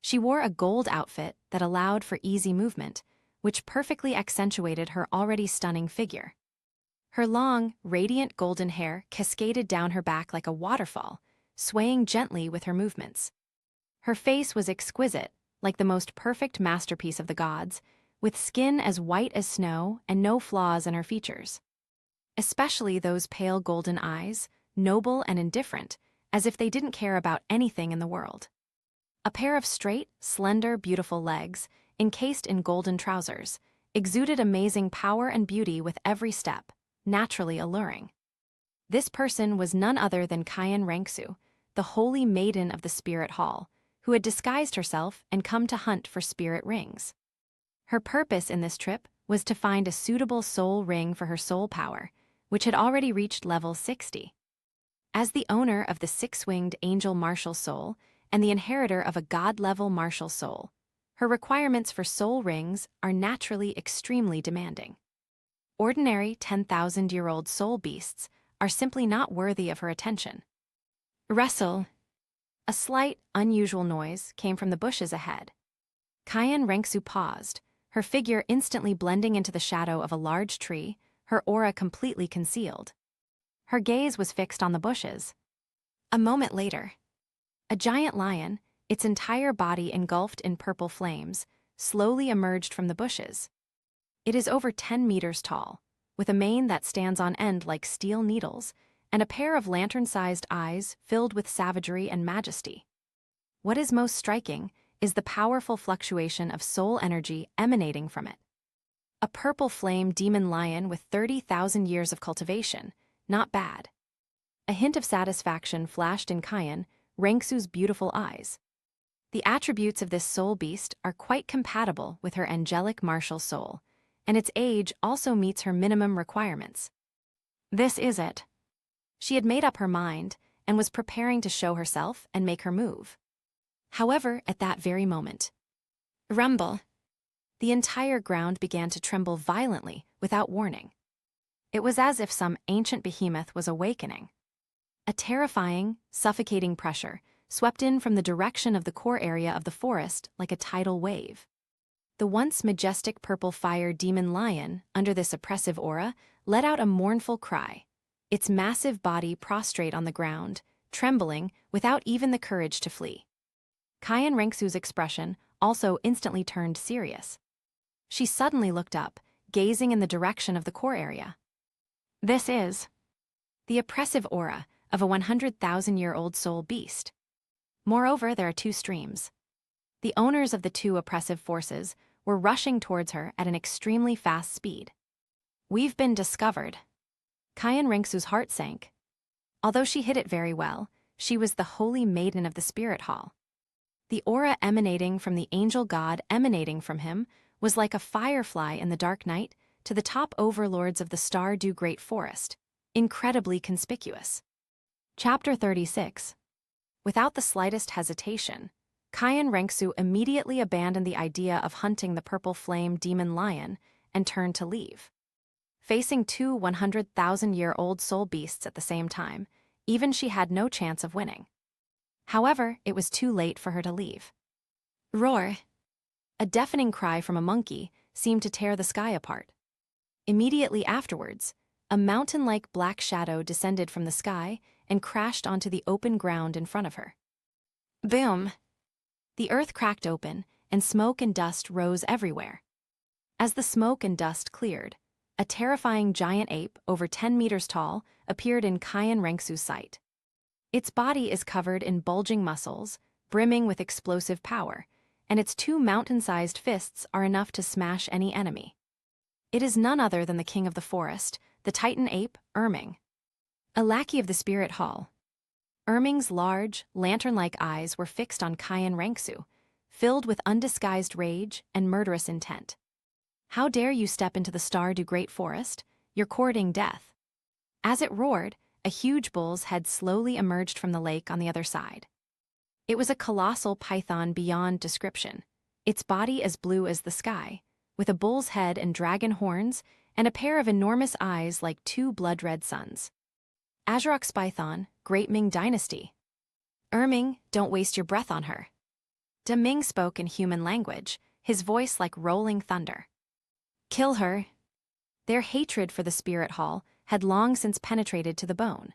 Speaker 1: She wore a gold outfit that allowed for easy movement, which perfectly accentuated her already stunning figure. Her long, radiant golden hair cascaded down her back like a waterfall, swaying gently with her movements. Her face was exquisite, like the most perfect masterpiece of the gods, with skin as white as snow and no flaws in her features. Especially those pale golden eyes, noble and indifferent, as if they didn't care about anything in the world. A pair of straight, slender, beautiful legs, encased in golden trousers, exuded amazing power and beauty with every step, naturally alluring. This person was none other than Qian Rengsu, the holy maiden of the Spirit Hall, who had disguised herself and come to hunt for spirit rings. Her purpose in this trip was to find a suitable soul ring for her soul power, which had already reached level 60. As the owner of the six-winged angel martial soul and the inheritor of a god-level martial soul, her requirements for soul rings are naturally extremely demanding. Ordinary 10,000-year-old soul beasts are simply not worthy of her attention. Wrestle. A slight, unusual noise came from the bushes ahead. Qian Rengsu paused, her figure instantly blending into the shadow of a large tree, her aura completely concealed. Her gaze was fixed on the bushes. A moment later, a giant lion, its entire body engulfed in purple flames, slowly emerged from the bushes. It is over 10 meters tall, with a mane that stands on end like steel needles, and a pair of lantern-sized eyes filled with savagery and majesty. What is most striking is the powerful fluctuation of soul energy emanating from it. A purple flame demon lion with 30,000 years of cultivation, not bad. A hint of satisfaction flashed in Qian Rengsu's beautiful eyes. The attributes of this soul beast are quite compatible with her angelic martial soul, and its age also meets her minimum requirements. This is it. She had made up her mind and was preparing to show herself and make her move. However, at that very moment, Rumble. The entire ground began to tremble violently, without warning. It was as if some ancient behemoth was awakening. A terrifying, suffocating pressure swept in from the direction of the core area of the forest like a tidal wave. The once majestic purple fire demon lion, under this oppressive aura, let out a mournful cry, its massive body prostrate on the ground, trembling without even the courage to flee. Qian Rengsu's expression also instantly turned serious. She suddenly looked up, gazing in the direction of the core area. This is the oppressive aura of a 100,000-year-old soul beast. Moreover, there are two streams. The owners of the two oppressive forces were rushing towards her at an extremely fast speed. We've been discovered. Qian Rengsu's heart sank. Although she hid it very well, she was the holy maiden of the spirit hall. The aura emanating from the angel god emanating from him was like a firefly in the dark night to the top overlords of the Stardew Great Forest, incredibly conspicuous. Chapter 36. Without the slightest hesitation, Qian Rengsu immediately abandoned the idea of hunting the purple flame demon lion and turned to leave. Facing two 100,000-year-old soul beasts at the same time, even she had no chance of winning. However, it was too late for her to leave. Roar! A deafening cry from a monkey seemed to tear the sky apart. Immediately afterwards, a mountain-like black shadow descended from the sky and crashed onto the open ground in front of her. Boom! The earth cracked open, and smoke and dust rose everywhere. As the smoke and dust cleared, a terrifying giant ape over 10 meters tall appeared in Qian Rengsu's sight. Its body is covered in bulging muscles, brimming with explosive power, and its two mountain-sized fists are enough to smash any enemy. It is none other than the king of the forest, the titan ape, Erming. A lackey of the spirit hall. Erming's large, lantern-like eyes were fixed on Qian Rengsu, filled with undisguised rage and murderous intent. How dare you step into the Stardew Great Forest? You're courting death. As it roared, a huge bull's head slowly emerged from the lake on the other side. It was a colossal python beyond description, its body as blue as the sky, with a bull's head and dragon horns and a pair of enormous eyes like two blood-red suns. Azurok's python, Great Ming Dynasty. Erming, don't waste your breath on her. De Ming spoke in human language, his voice like rolling thunder. Kill her. Their hatred for the spirit hall had long since penetrated to the bone.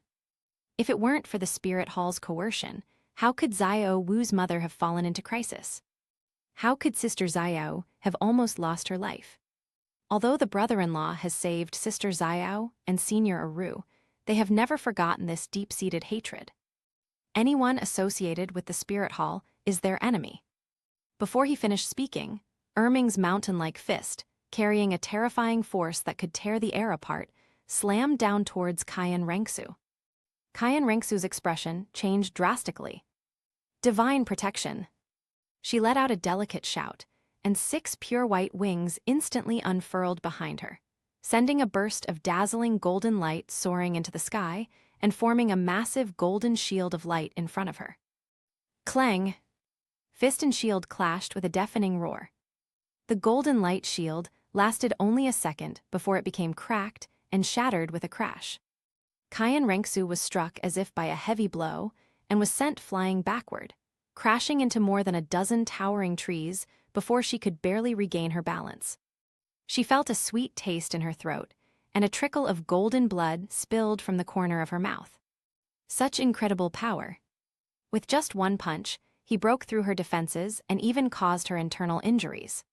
Speaker 1: If it weren't for the spirit hall's coercion, how could Xiao Wu's mother have fallen into crisis? How could Sister Xiao have almost lost her life? Although the brother-in-law has saved Sister Xiao and Senior Aru, they have never forgotten this deep-seated hatred. Anyone associated with the spirit hall is their enemy. Before he finished speaking, Erming's mountain-like fist, carrying a terrifying force that could tear the air apart, slammed down towards Qian Rengsu. Qian Rengsu's expression changed drastically. Divine protection. She let out a delicate shout, and 6 pure white wings instantly unfurled behind her, sending a burst of dazzling golden light soaring into the sky and forming a massive golden shield of light in front of her. Clang! Fist and shield clashed with a deafening roar. The golden light shield lasted only a second before it became cracked and shattered with a crash. Qian Rengsu was struck as if by a heavy blow and was sent flying backward, crashing into more than a dozen towering trees before she could barely regain her balance. She felt a sweet taste in her throat, and a trickle of golden blood spilled from the corner of her mouth. Such incredible power. With just one punch, he broke through her defenses and even caused her internal injuries.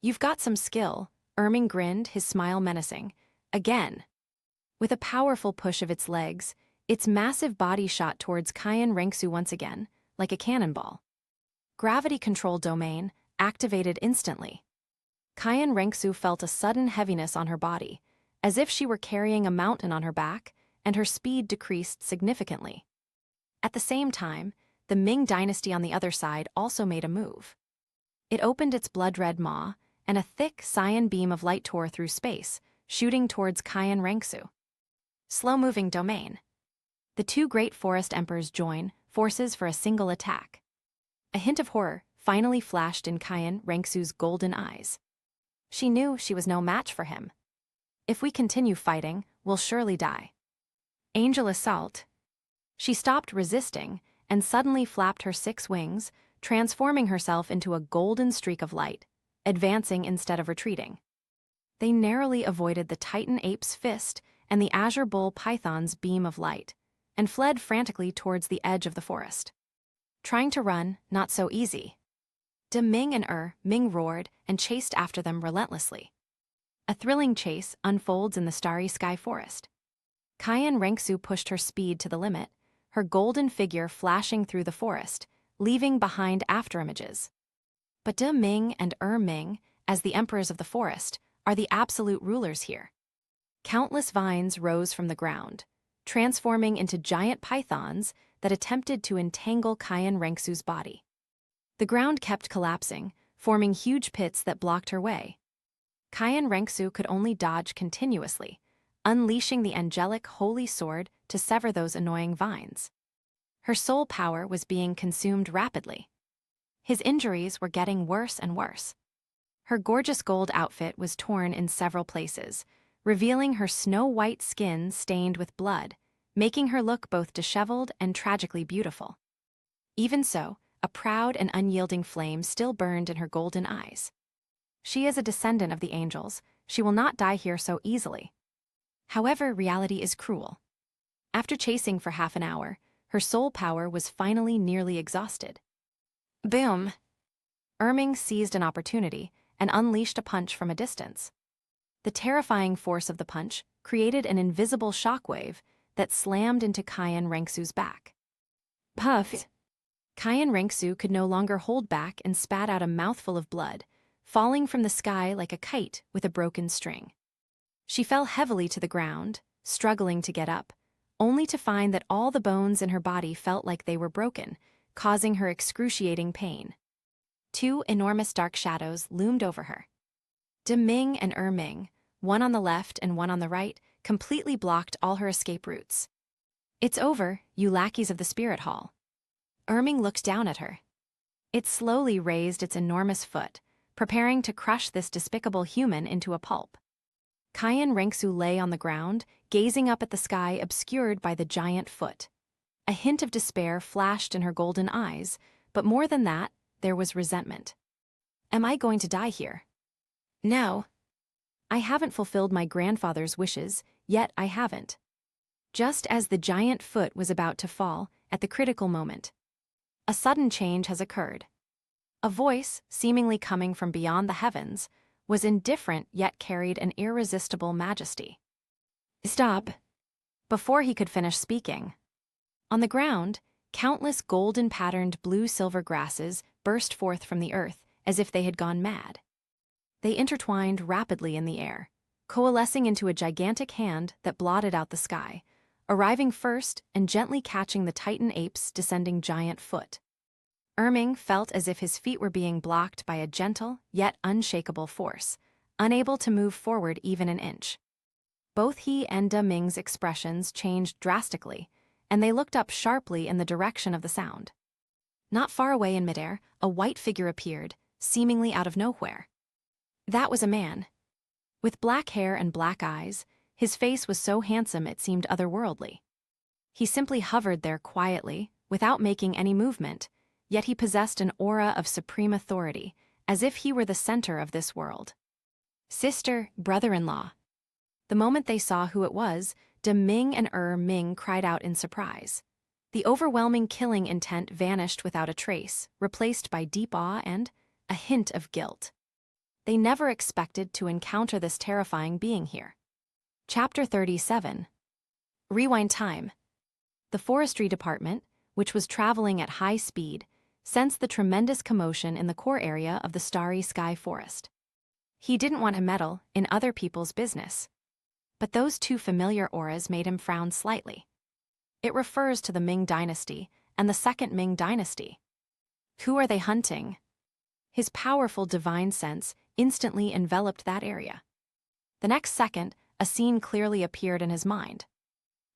Speaker 1: You've got some skill, Erming grinned, his smile menacing. Again. With a powerful push of its legs, its massive body shot towards Qian Rengsu once again, like a cannonball. Gravity control domain activated instantly. Qian Rengsu felt a sudden heaviness on her body, as if she were carrying a mountain on her back, and her speed decreased significantly. At the same time, the Ming dynasty on the other side also made a move. It opened its blood-red maw, and a thick cyan beam of light tore through space, shooting towards Qian Rengsu. Slow-moving domain. The two great forest emperors join forces for a single attack. A hint of horror finally flashed in Qian Rengsu's golden eyes. She knew she was no match for him. If we continue fighting, we'll surely die. Angel assault. She stopped resisting and suddenly flapped her 6 wings, transforming herself into a golden streak of light, advancing instead of retreating. They narrowly avoided the Titan ape's fist and the azure bull python's beam of light, and fled frantically towards the edge of the forest. Trying to run, not so easy. De Ming and Ming roared and chased after them relentlessly. A thrilling chase unfolds in the starry sky forest. Qian Rengsu pushed her speed to the limit, her golden figure flashing through the forest, leaving behind afterimages. But De Ming and Ming, as the emperors of the forest, are the absolute rulers here. Countless vines rose from the ground, transforming into giant pythons that attempted to entangle Qian Rengsu's body. The ground kept collapsing, forming huge pits that blocked her way. Qian Rengsu could only dodge continuously, unleashing the angelic holy sword to sever those annoying vines. Her soul power was being consumed rapidly. His injuries were getting worse and worse. Her gorgeous gold outfit was torn in several places, revealing her snow-white skin stained with blood, making her look both disheveled and tragically beautiful. Even so, a proud and unyielding flame still burned in her golden eyes. She is a descendant of the angels. She will not die here so easily. However, reality is cruel. After chasing for half an hour, her soul power was finally nearly exhausted. Boom! Ming seized an opportunity and unleashed a punch from a distance. The terrifying force of the punch created an invisible shockwave that slammed into Qian Rengsu's back. Puffed! Qian Rengsu could no longer hold back and spat out a mouthful of blood, falling from the sky like a kite with a broken string. She fell heavily to the ground, struggling to get up, only to find that all the bones in her body felt like they were broken, causing her excruciating pain. 2 enormous dark shadows loomed over her. De Ming and Ming, one on the left and one on the right, completely blocked all her escape routes. It's over, you lackeys of the spirit hall. Ming looked down at her. It slowly raised its enormous foot, preparing to crush this despicable human into a pulp. Qian Rengsu lay on the ground, gazing up at the sky obscured by the giant foot. A hint of despair flashed in her golden eyes, but more than that, there was resentment. Am I going to die here? No. I haven't fulfilled my grandfather's wishes, yet I haven't. Just as the giant foot was about to fall, at the critical moment, a sudden change has occurred. A voice, seemingly coming from beyond the heavens, was indifferent yet carried an irresistible majesty. Stop! Before he could finish speaking. On the ground, countless golden-patterned blue-silver grasses burst forth from the earth as if they had gone mad. They intertwined rapidly in the air, coalescing into a gigantic hand that blotted out the sky, arriving first and gently catching the Titan ape's descending giant foot. Ming felt as if his feet were being blocked by a gentle yet unshakable force, unable to move forward even an inch. Both he and De Ming's expressions changed drastically, and they looked up sharply in the direction of the sound. Not far away in midair, a white figure appeared, seemingly out of nowhere. That was a man. With black hair and black eyes, his face was so handsome it seemed otherworldly. He simply hovered there quietly, without making any movement, yet he possessed an aura of supreme authority, as if he were the center of this world. Sister, brother-in-law. The moment they saw who it was, De Ming and Ming cried out in surprise. The overwhelming killing intent vanished without a trace, replaced by deep awe and a hint of guilt. They never expected to encounter this terrifying being here. Chapter 37. Rewind time. The forestry department, which was traveling at high speed, sensed the tremendous commotion in the core area of the starry sky forest. He didn't want to meddle in other people's business. But those 2 familiar auras made him frown slightly. It refers to the Ming dynasty and the second Ming dynasty. Who are they hunting? His powerful divine sense instantly enveloped that area. The next second, a scene clearly appeared in his mind.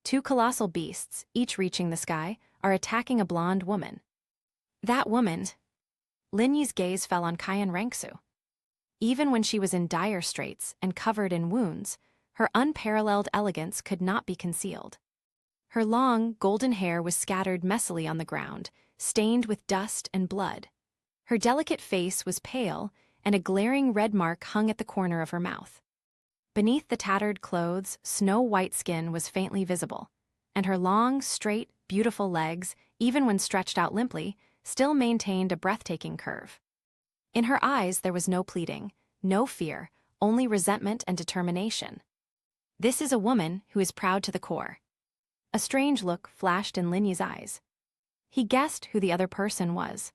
Speaker 1: 2 colossal beasts, each reaching the sky, are attacking a blonde woman. That woman. Lin Yi's gaze fell on Qian Rengsu. Even when she was in dire straits and covered in wounds, her unparalleled elegance could not be concealed. Her long, golden hair was scattered messily on the ground, stained with dust and blood. Her delicate face was pale, and a glaring red mark hung at the corner of her mouth. Beneath the tattered clothes, snow-white skin was faintly visible, and her long, straight, beautiful legs, even when stretched out limply, still maintained a breathtaking curve. In her eyes there was no pleading, no fear, only resentment and determination. This is a woman who is proud to the core. A strange look flashed in Lin Yi's eyes. He guessed who the other person was.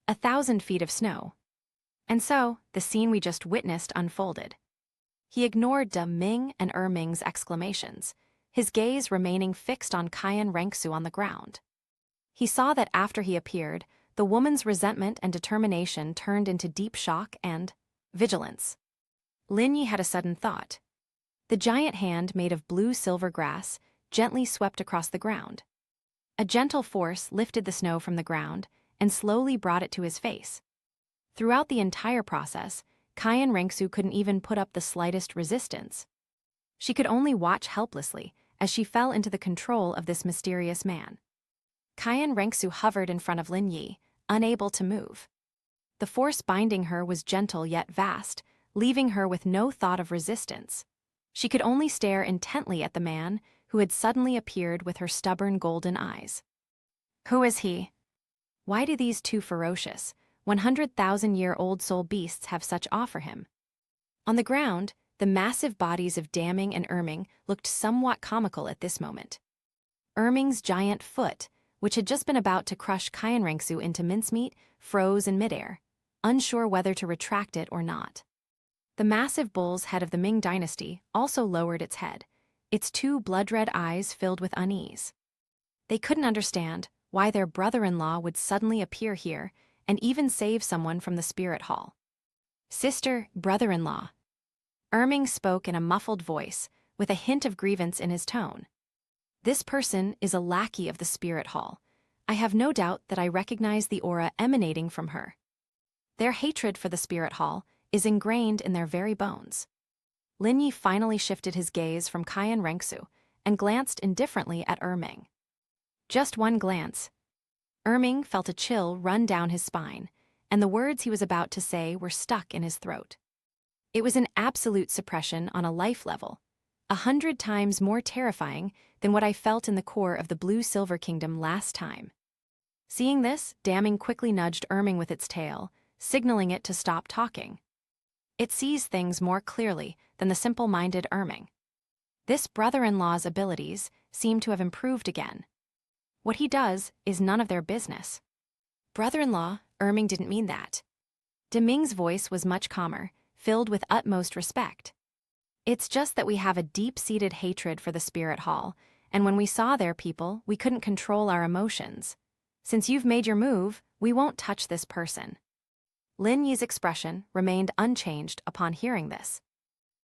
Speaker 1: 1,000 feet of snow. And so, the scene we just witnessed unfolded. He ignored De Ming and Ming's exclamations, his gaze remaining fixed on Qian Rengsu on the ground. He saw that after he appeared, the woman's resentment and determination turned into deep shock and vigilance. Lin Yi had a sudden thought. The giant hand made of blue-silver grass gently swept across the ground. A gentle force lifted the snow from the ground and slowly brought it to his face. Throughout the entire process, Qian Rengsu couldn't even put up the slightest resistance. She could only watch helplessly as she fell into the control of this mysterious man. Qian Rengsu hovered in front of Lin Yi, unable to move. The force binding her was gentle yet vast, leaving her with no thought of resistance. She could only stare intently at the man who had suddenly appeared with her stubborn golden eyes. Who is he? Why do these two ferocious, 100,000-year-old soul beasts have such awe for him? On the ground, the massive bodies of Daming and Ming looked somewhat comical at this moment. Ming's giant foot, which had just been about to crush Qian Rengsu into mincemeat, froze in midair, unsure whether to retract it or not. The massive bull's head of the Ming dynasty also lowered its head, its two blood-red eyes filled with unease. They couldn't understand why their brother-in-law would suddenly appear here and even save someone from the spirit hall. Sister, brother-in-law. Ming spoke in a muffled voice, with a hint of grievance in his tone. This person is a lackey of the spirit hall. I have no doubt that I recognize the aura emanating from her. Their hatred for the spirit hall is ingrained in their very bones. Lin Yi finally shifted his gaze from Qian Rengsu and glanced indifferently at Ming. Just one glance. Ming felt a chill run down his spine, and the words he was about to say were stuck in his throat. It was an absolute suppression on a life level, 100 times more terrifying than what I felt in the core of the Blue-Silver Kingdom last time. Seeing this, Daming quickly nudged Ming with its tail, signaling it to stop talking. It sees things more clearly than the simple-minded Ming. This brother-in-law's abilities seem to have improved again. What he does is none of their business. Brother-in-law, Ming didn't mean that. De Ming's voice was much calmer, filled with utmost respect. It's just that we have a deep-seated hatred for the spirit hall, and when we saw their people, we couldn't control our emotions. Since you've made your move, we won't touch this person. Lin Yi's expression remained unchanged upon hearing this.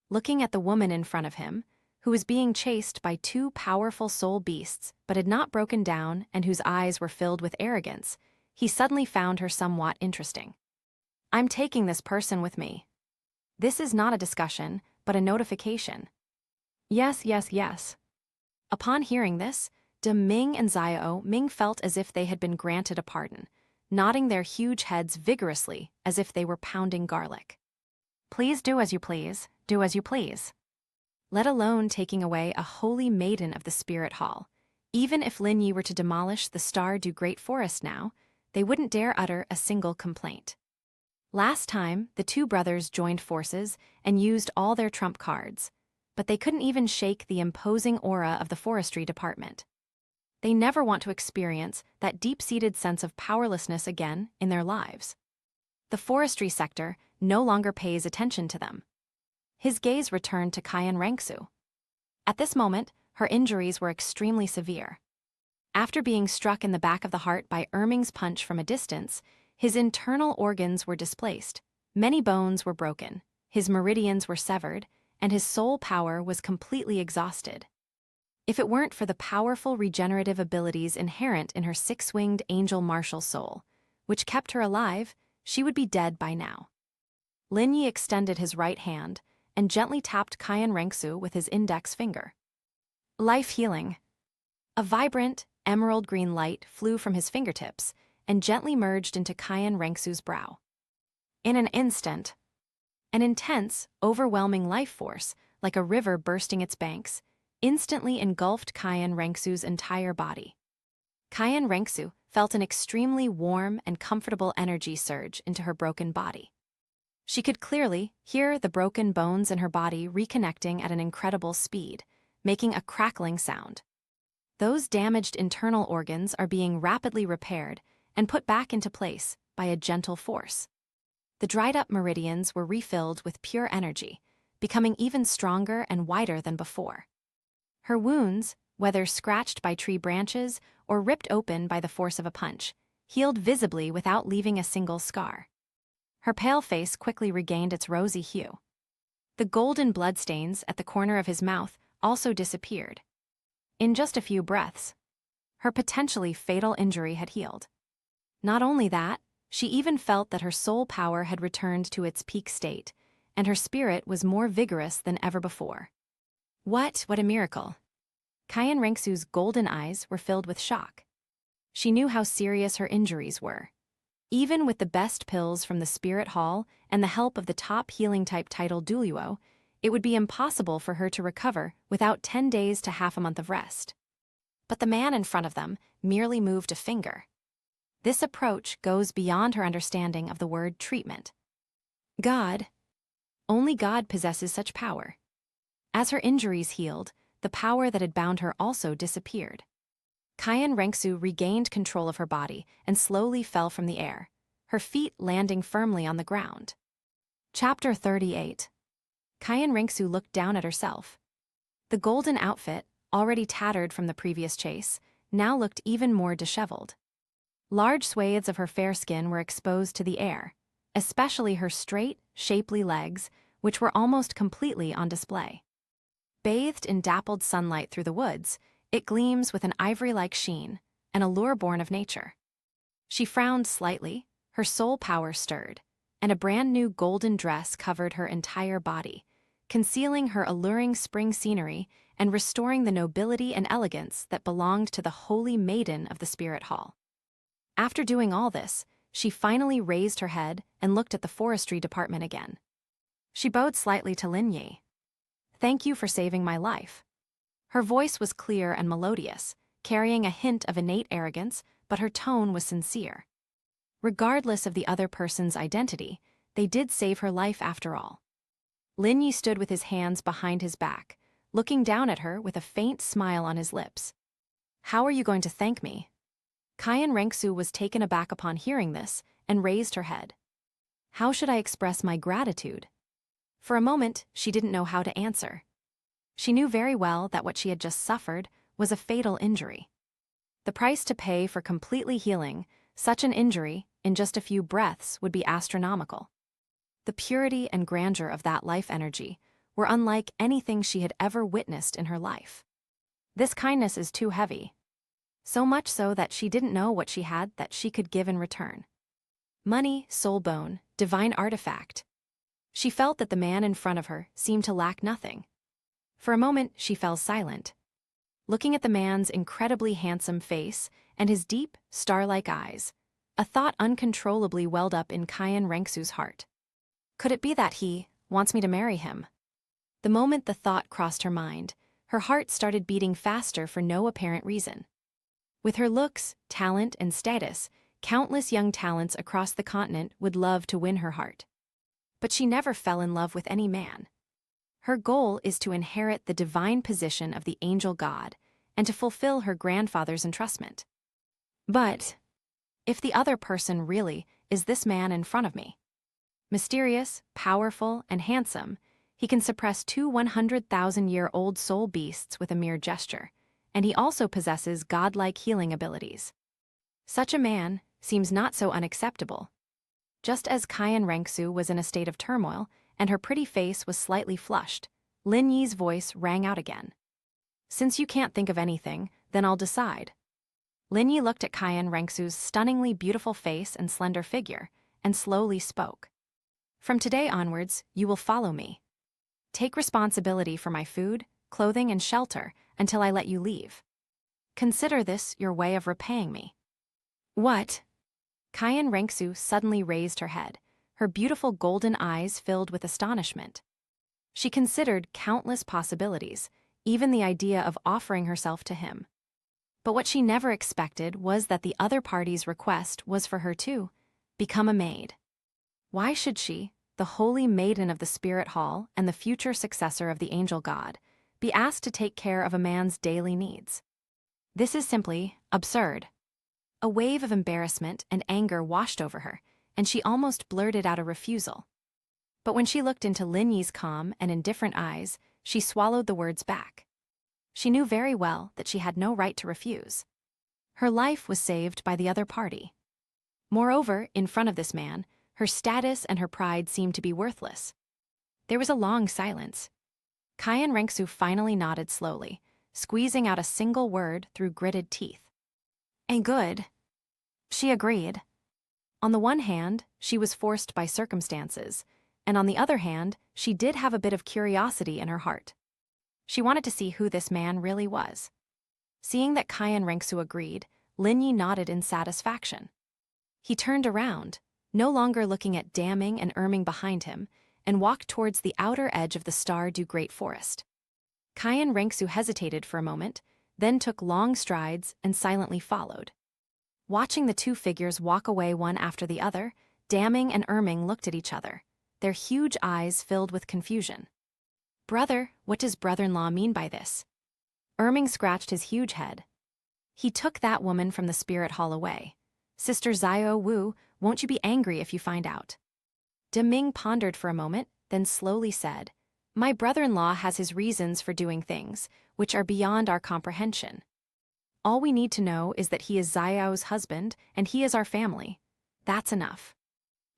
Speaker 1: Looking at the woman in front of him, who was being chased by two powerful soul beasts but had not broken down and whose eyes were filled with arrogance, he suddenly found her somewhat interesting. I'm taking this person with me. This is not a discussion, but a notification. Yes, yes, yes. Upon hearing this, De Ming and Xiao Ming felt as if they had been granted a pardon, nodding their huge heads vigorously as if they were pounding garlic. Please do as you please, do as you please. Let alone taking away a holy maiden of the spirit hall. Even if Lin Yi were to demolish the Stardew Great Forest now, they wouldn't dare utter a single complaint. Last time, the two brothers joined forces and used all their trump cards, but they couldn't even shake the imposing aura of the forestry department. They never want to experience that deep-seated sense of powerlessness again in their lives. The forestry sector no longer pays attention to them. His gaze returned to Qian Rengsu. At this moment, her injuries were extremely severe. After being struck in the back of the heart by Ming's punch from a distance, his internal organs were displaced, many bones were broken, his meridians were severed, and his soul power was completely exhausted. If it weren't for the powerful regenerative abilities inherent in her six-winged angel martial soul, which kept her alive, she would be dead by now. Lin Yi extended his right hand and gently tapped Qian Rengsu with his index finger. Life healing. A vibrant, emerald green light flew from his fingertips and gently merged into Qian Rengsu's brow. In an instant, an intense, overwhelming life force, like a river bursting its banks, instantly engulfed Qian Rengsu's entire body. Qian Rengsu felt an extremely warm and comfortable energy surge into her broken body. She could clearly hear the broken bones in her body reconnecting at an incredible speed, making a crackling sound. Those damaged internal organs are being rapidly repaired and put back into place by a gentle force. The dried-up meridians were refilled with pure energy, becoming even stronger and wider than before. Her wounds, whether scratched by tree branches or ripped open by the force of a punch, healed visibly without leaving a single scar. Her pale face quickly regained its rosy hue. The golden bloodstains at the corner of his mouth also disappeared. In just a few breaths, her potentially fatal injury had healed. Not only that, she even felt that her soul power had returned to its peak state, and her spirit was more vigorous than ever before. What a miracle! Qian Rengsu's golden eyes were filled with shock. She knew how serious her injuries were. Even with the best pills from the Spirit Hall and the help of the top healing-type title Douluo, it would be impossible for her to recover without 10 days to half a month of rest. But the man in front of them merely moved a finger. This approach goes beyond her understanding of the word treatment. God. Only God possesses such power. As her injuries healed, the power that had bound her also disappeared. Qian Rengsu regained control of her body and slowly fell from the air, her feet landing firmly on the ground. Chapter 38. Qian Rengsu looked down at herself. The golden outfit, already tattered from the previous chase, now looked even more disheveled. Large swathes of her fair skin were exposed to the air, especially her straight, shapely legs, which were almost completely on display. Bathed in dappled sunlight through the woods, it gleams with an ivory-like sheen, an allure born of nature. She frowned slightly, her soul power stirred, and a brand-new golden dress covered her entire body, concealing her alluring spring scenery and restoring the nobility and elegance that belonged to the holy maiden of the Spirit Hall. After doing all this, she finally raised her head and looked at the forestry department again. She bowed slightly to Lin Yi. "Thank you for saving my life." Her voice was clear and melodious, carrying a hint of innate arrogance, but her tone was sincere. Regardless of the other person's identity, they did save her life after all. Lin Yi stood with his hands behind his back, looking down at her with a faint smile on his lips. "How are you going to thank me?" Qian Rengsu was taken aback upon hearing this and raised her head. "How should I express my gratitude?" For a moment, she didn't know how to answer. She knew very well that what she had just suffered was a fatal injury. The price to pay for completely healing such an injury in just a few breaths would be astronomical. The purity and grandeur of that life energy were unlike anything she had ever witnessed in her life. This kindness is too heavy. So much so that she didn't know what she had that she could give in return. Money, soul bone, divine artifact. She felt that the man in front of her seemed to lack nothing. For a moment, she fell silent, looking at the man's incredibly handsome face and his deep, star-like eyes. A thought uncontrollably welled up in Qian Rengsu's heart. Could it be that he wants me to marry him? The moment the thought crossed her mind, her heart started beating faster for no apparent reason. With her looks, talent, and status, countless young talents across the continent would love to win her heart. But she never fell in love with any man. Her goal is to inherit the divine position of the angel god and to fulfill her grandfather's entrustment. But if the other person really is this man in front of me? Mysterious, powerful, and handsome, he can suppress 2 100,000-year-old soul beasts with a mere gesture, and he also possesses godlike healing abilities. Such a man seems not so unacceptable. Just as Qian Rengsu was in a state of turmoil and her pretty face was slightly flushed, Lin Yi's voice rang out again. "Since you can't think of anything, then I'll decide." Lin Yi looked at Qian Rengsu's stunningly beautiful face and slender figure, and slowly spoke. "From today onwards, you will follow me. Take responsibility for my food, clothing, and shelter until I let you leave. Consider this your way of repaying me." "What?" Kayan Rengsu suddenly raised her head, her beautiful golden eyes filled with astonishment. She considered countless possibilities, even the idea of offering herself to him. But what she never expected was that the other party's request was for her to become a maid. Why should she, the holy maiden of the spirit hall and the future successor of the angel god, be asked to take care of a man's daily needs? This is simply absurd. A wave of embarrassment and anger washed over her, and she almost blurted out a refusal. But when she looked into Lin Yi's calm and indifferent eyes, she swallowed the words back. She knew very well that she had no right to refuse. Her life was saved by the other party. Moreover, in front of this man, her status and her pride seemed to be worthless. There was a long silence. Kayan Rengsu finally nodded slowly, squeezing out a single word through gritted teeth. "A good." She agreed. On the one hand, she was forced by circumstances, and on the other hand, she did have a bit of curiosity in her heart. She wanted to see who this man really was. Seeing that Kayan Rengsu agreed, Lin Yi nodded in satisfaction. He turned around, no longer looking at Daming and Erming behind him, and walked towards the outer edge of the Star du Great Forest. Kayan Rengsu hesitated for a moment, then took long strides and silently followed. Watching the two figures walk away one after the other, Daming and Erming looked at each other, their huge eyes filled with confusion. "Brother, what does brother-in-law mean by this?" Erming scratched his huge head. "He took that woman from the spirit hall away. Sister Xiao Wu, won't you be angry if you find out?" Deming pondered for a moment, then slowly said, "My brother-in-law has his reasons for doing things, which are beyond our comprehension. All we need to know is that he is Xiao's husband and he is our family. That's enough.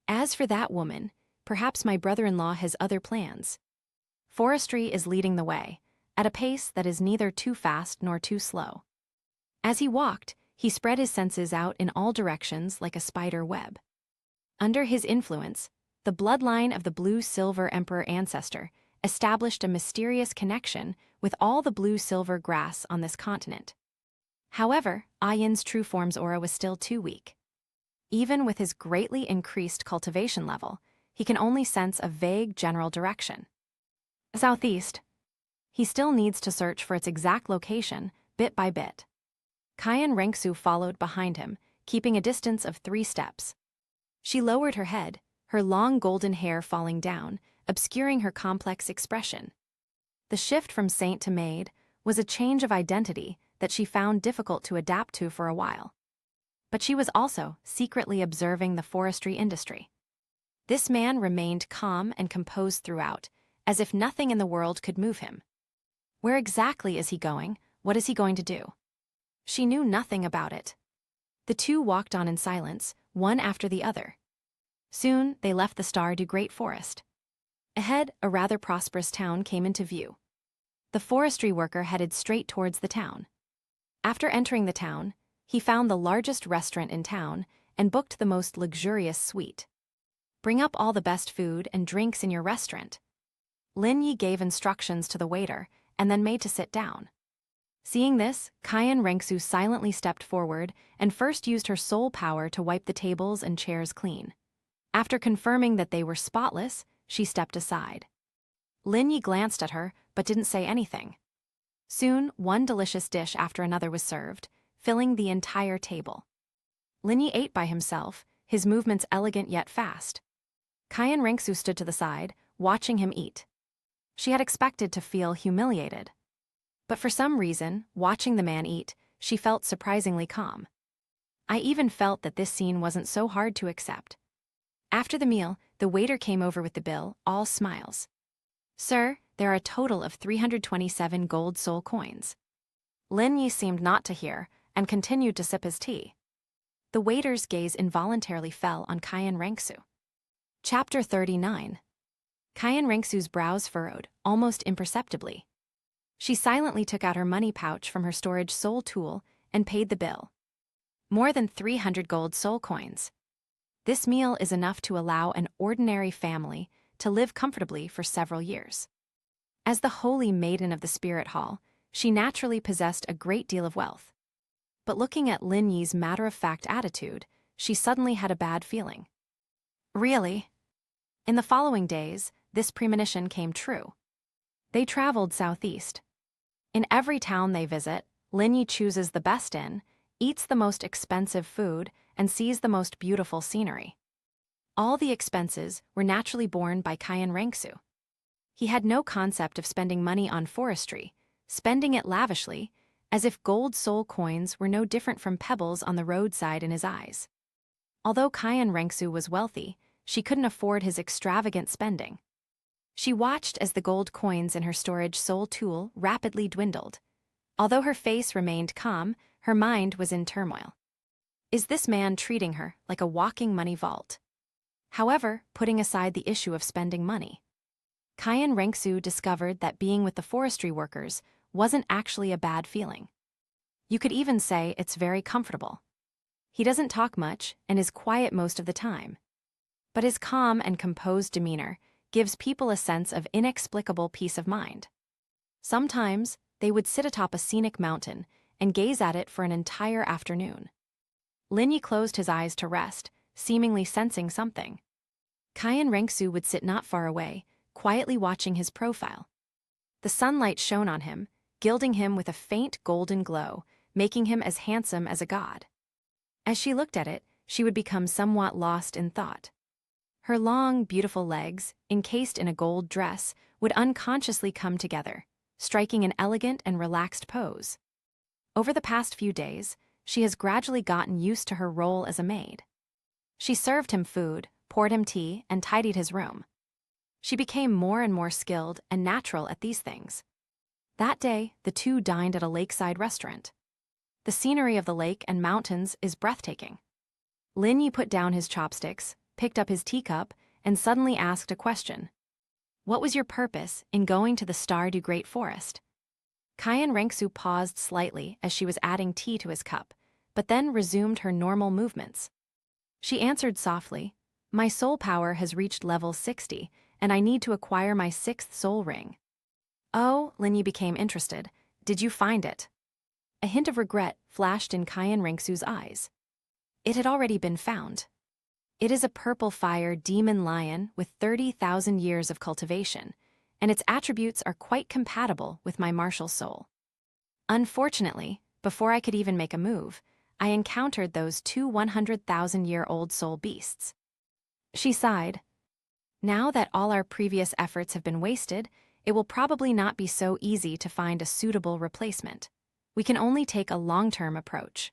Speaker 1: As for that woman, perhaps my brother-in-law has other plans. Forestry is leading the way, at a pace that is neither too fast nor too slow." As he walked, he spread his senses out in all directions like a spider web. Under his influence, the bloodline of the blue-silver emperor ancestor established a mysterious connection with all the blue-silver grass on this continent. However, Ah Yin's true form's aura was still too weak. Even with his greatly increased cultivation level, he can only sense a vague general direction. Southeast. He still needs to search for its exact location, bit by bit. Kayan Rengsu followed behind him, keeping a distance of 3 steps. She lowered her head, her long golden hair falling down, obscuring her complex expression. The shift from saint to maid was a change of identity that she found difficult to adapt to for a while. But she was also secretly observing the forestry industry. This man remained calm and composed throughout, as if nothing in the world could move him. Where exactly is he going? What is he going to do? She knew nothing about it. The two walked on in silence, one after the other. Soon, they left the Star du Great Forest. Ahead, a rather prosperous town came into view. The forestry worker headed straight towards the town. After entering the town, he found the largest restaurant in town and booked the most luxurious suite. "Bring up all the best food and drinks in your restaurant." Lin Yi gave instructions to the waiter and then made to sit down. Seeing this, Kayan Rengsu silently stepped forward and first used her soul power to wipe the tables and chairs clean. After confirming that they were spotless, she stepped aside. Lin Yi glanced at her, but didn't say anything. Soon, one delicious dish after another was served, filling the entire table. Lin Yi ate by himself, his movements elegant yet fast. Kayan Rengsu stood to the side, watching him eat. She had expected to feel humiliated. But for some reason, watching the man eat, she felt surprisingly calm. I even felt that this scene wasn't so hard to accept. After the meal, the waiter came over with the bill, all smiles. "Sir, there are a total of 327 gold soul coins." Lin Yi seemed not to hear, and continued to sip his tea. The waiter's gaze involuntarily fell on Kayan Rengsu. Chapter 39. Kayan Rengsu's brows furrowed, almost imperceptibly. She silently took out her money pouch from her storage soul tool and paid the bill. More than 300 gold soul coins. This meal is enough to allow an ordinary family to live comfortably for several years. As the holy maiden of the spirit hall, she naturally possessed a great deal of wealth. But looking at Lin Yi's matter-of-fact attitude, she suddenly had a bad feeling. Really? In the following days, this premonition came true. They traveled southeast. In every town they visit, Lin Yi chooses the best inn, eats the most expensive food, and sees the most beautiful scenery. All the expenses were naturally borne by Cayenne Rengsu. He had no concept of spending money on forestry, spending it lavishly, as if gold soul coins were no different from pebbles on the roadside in his eyes. Although Cayenne Rengsu was wealthy, she couldn't afford his extravagant spending. She watched as the gold coins in her storage soul tool rapidly dwindled. Although her face remained calm, her mind was in turmoil. Is this man treating her like a walking money vault? However, putting aside the issue of spending money, Cayenne Rengsu discovered that being with the forestry workers wasn't actually a bad feeling. You could even say it's very comfortable. He doesn't talk much and is quiet most of the time. But his calm and composed demeanor gives people a sense of inexplicable peace of mind. Sometimes, they would sit atop a scenic mountain and gaze at it for an entire afternoon. Lin Yi closed his eyes to rest, seemingly sensing something. Cayenne Rengsu would sit not far away, quietly watching his profile. The sunlight shone on him, gilding him with a faint golden glow, making him as handsome as a god. As she looked at it, she would become somewhat lost in thought. Her long, beautiful legs, encased in a gold dress, would unconsciously come together, striking an elegant and relaxed pose. Over the past few days, she has gradually gotten used to her role as a maid. She served him food, poured him tea, and tidied his room. She became more and more skilled and natural at these things. That day, the two dined at a lakeside restaurant. The scenery of the lake and mountains is breathtaking. Lin Yi put down his chopsticks, picked up his teacup, and suddenly asked a question. What was your purpose in going to the Star du Great Forest? Cayenne Rengsu paused slightly as she was adding tea to his cup, but then resumed her normal movements. She answered softly, My soul power has reached level 60, and I need to acquire my 6th soul ring. Oh, Lin Yi became interested. Did you find it? A hint of regret flashed in Cayenne Rengsu's eyes. It had already been found. It is a purple fire demon lion with 30,000 years of cultivation, and its attributes are quite compatible with my martial soul. Unfortunately, before I could even make a move, I encountered those two 100,000-year-old soul beasts. She sighed. Now that all our previous efforts have been wasted, it will probably not be so easy to find a suitable replacement. We can only take a long-term approach.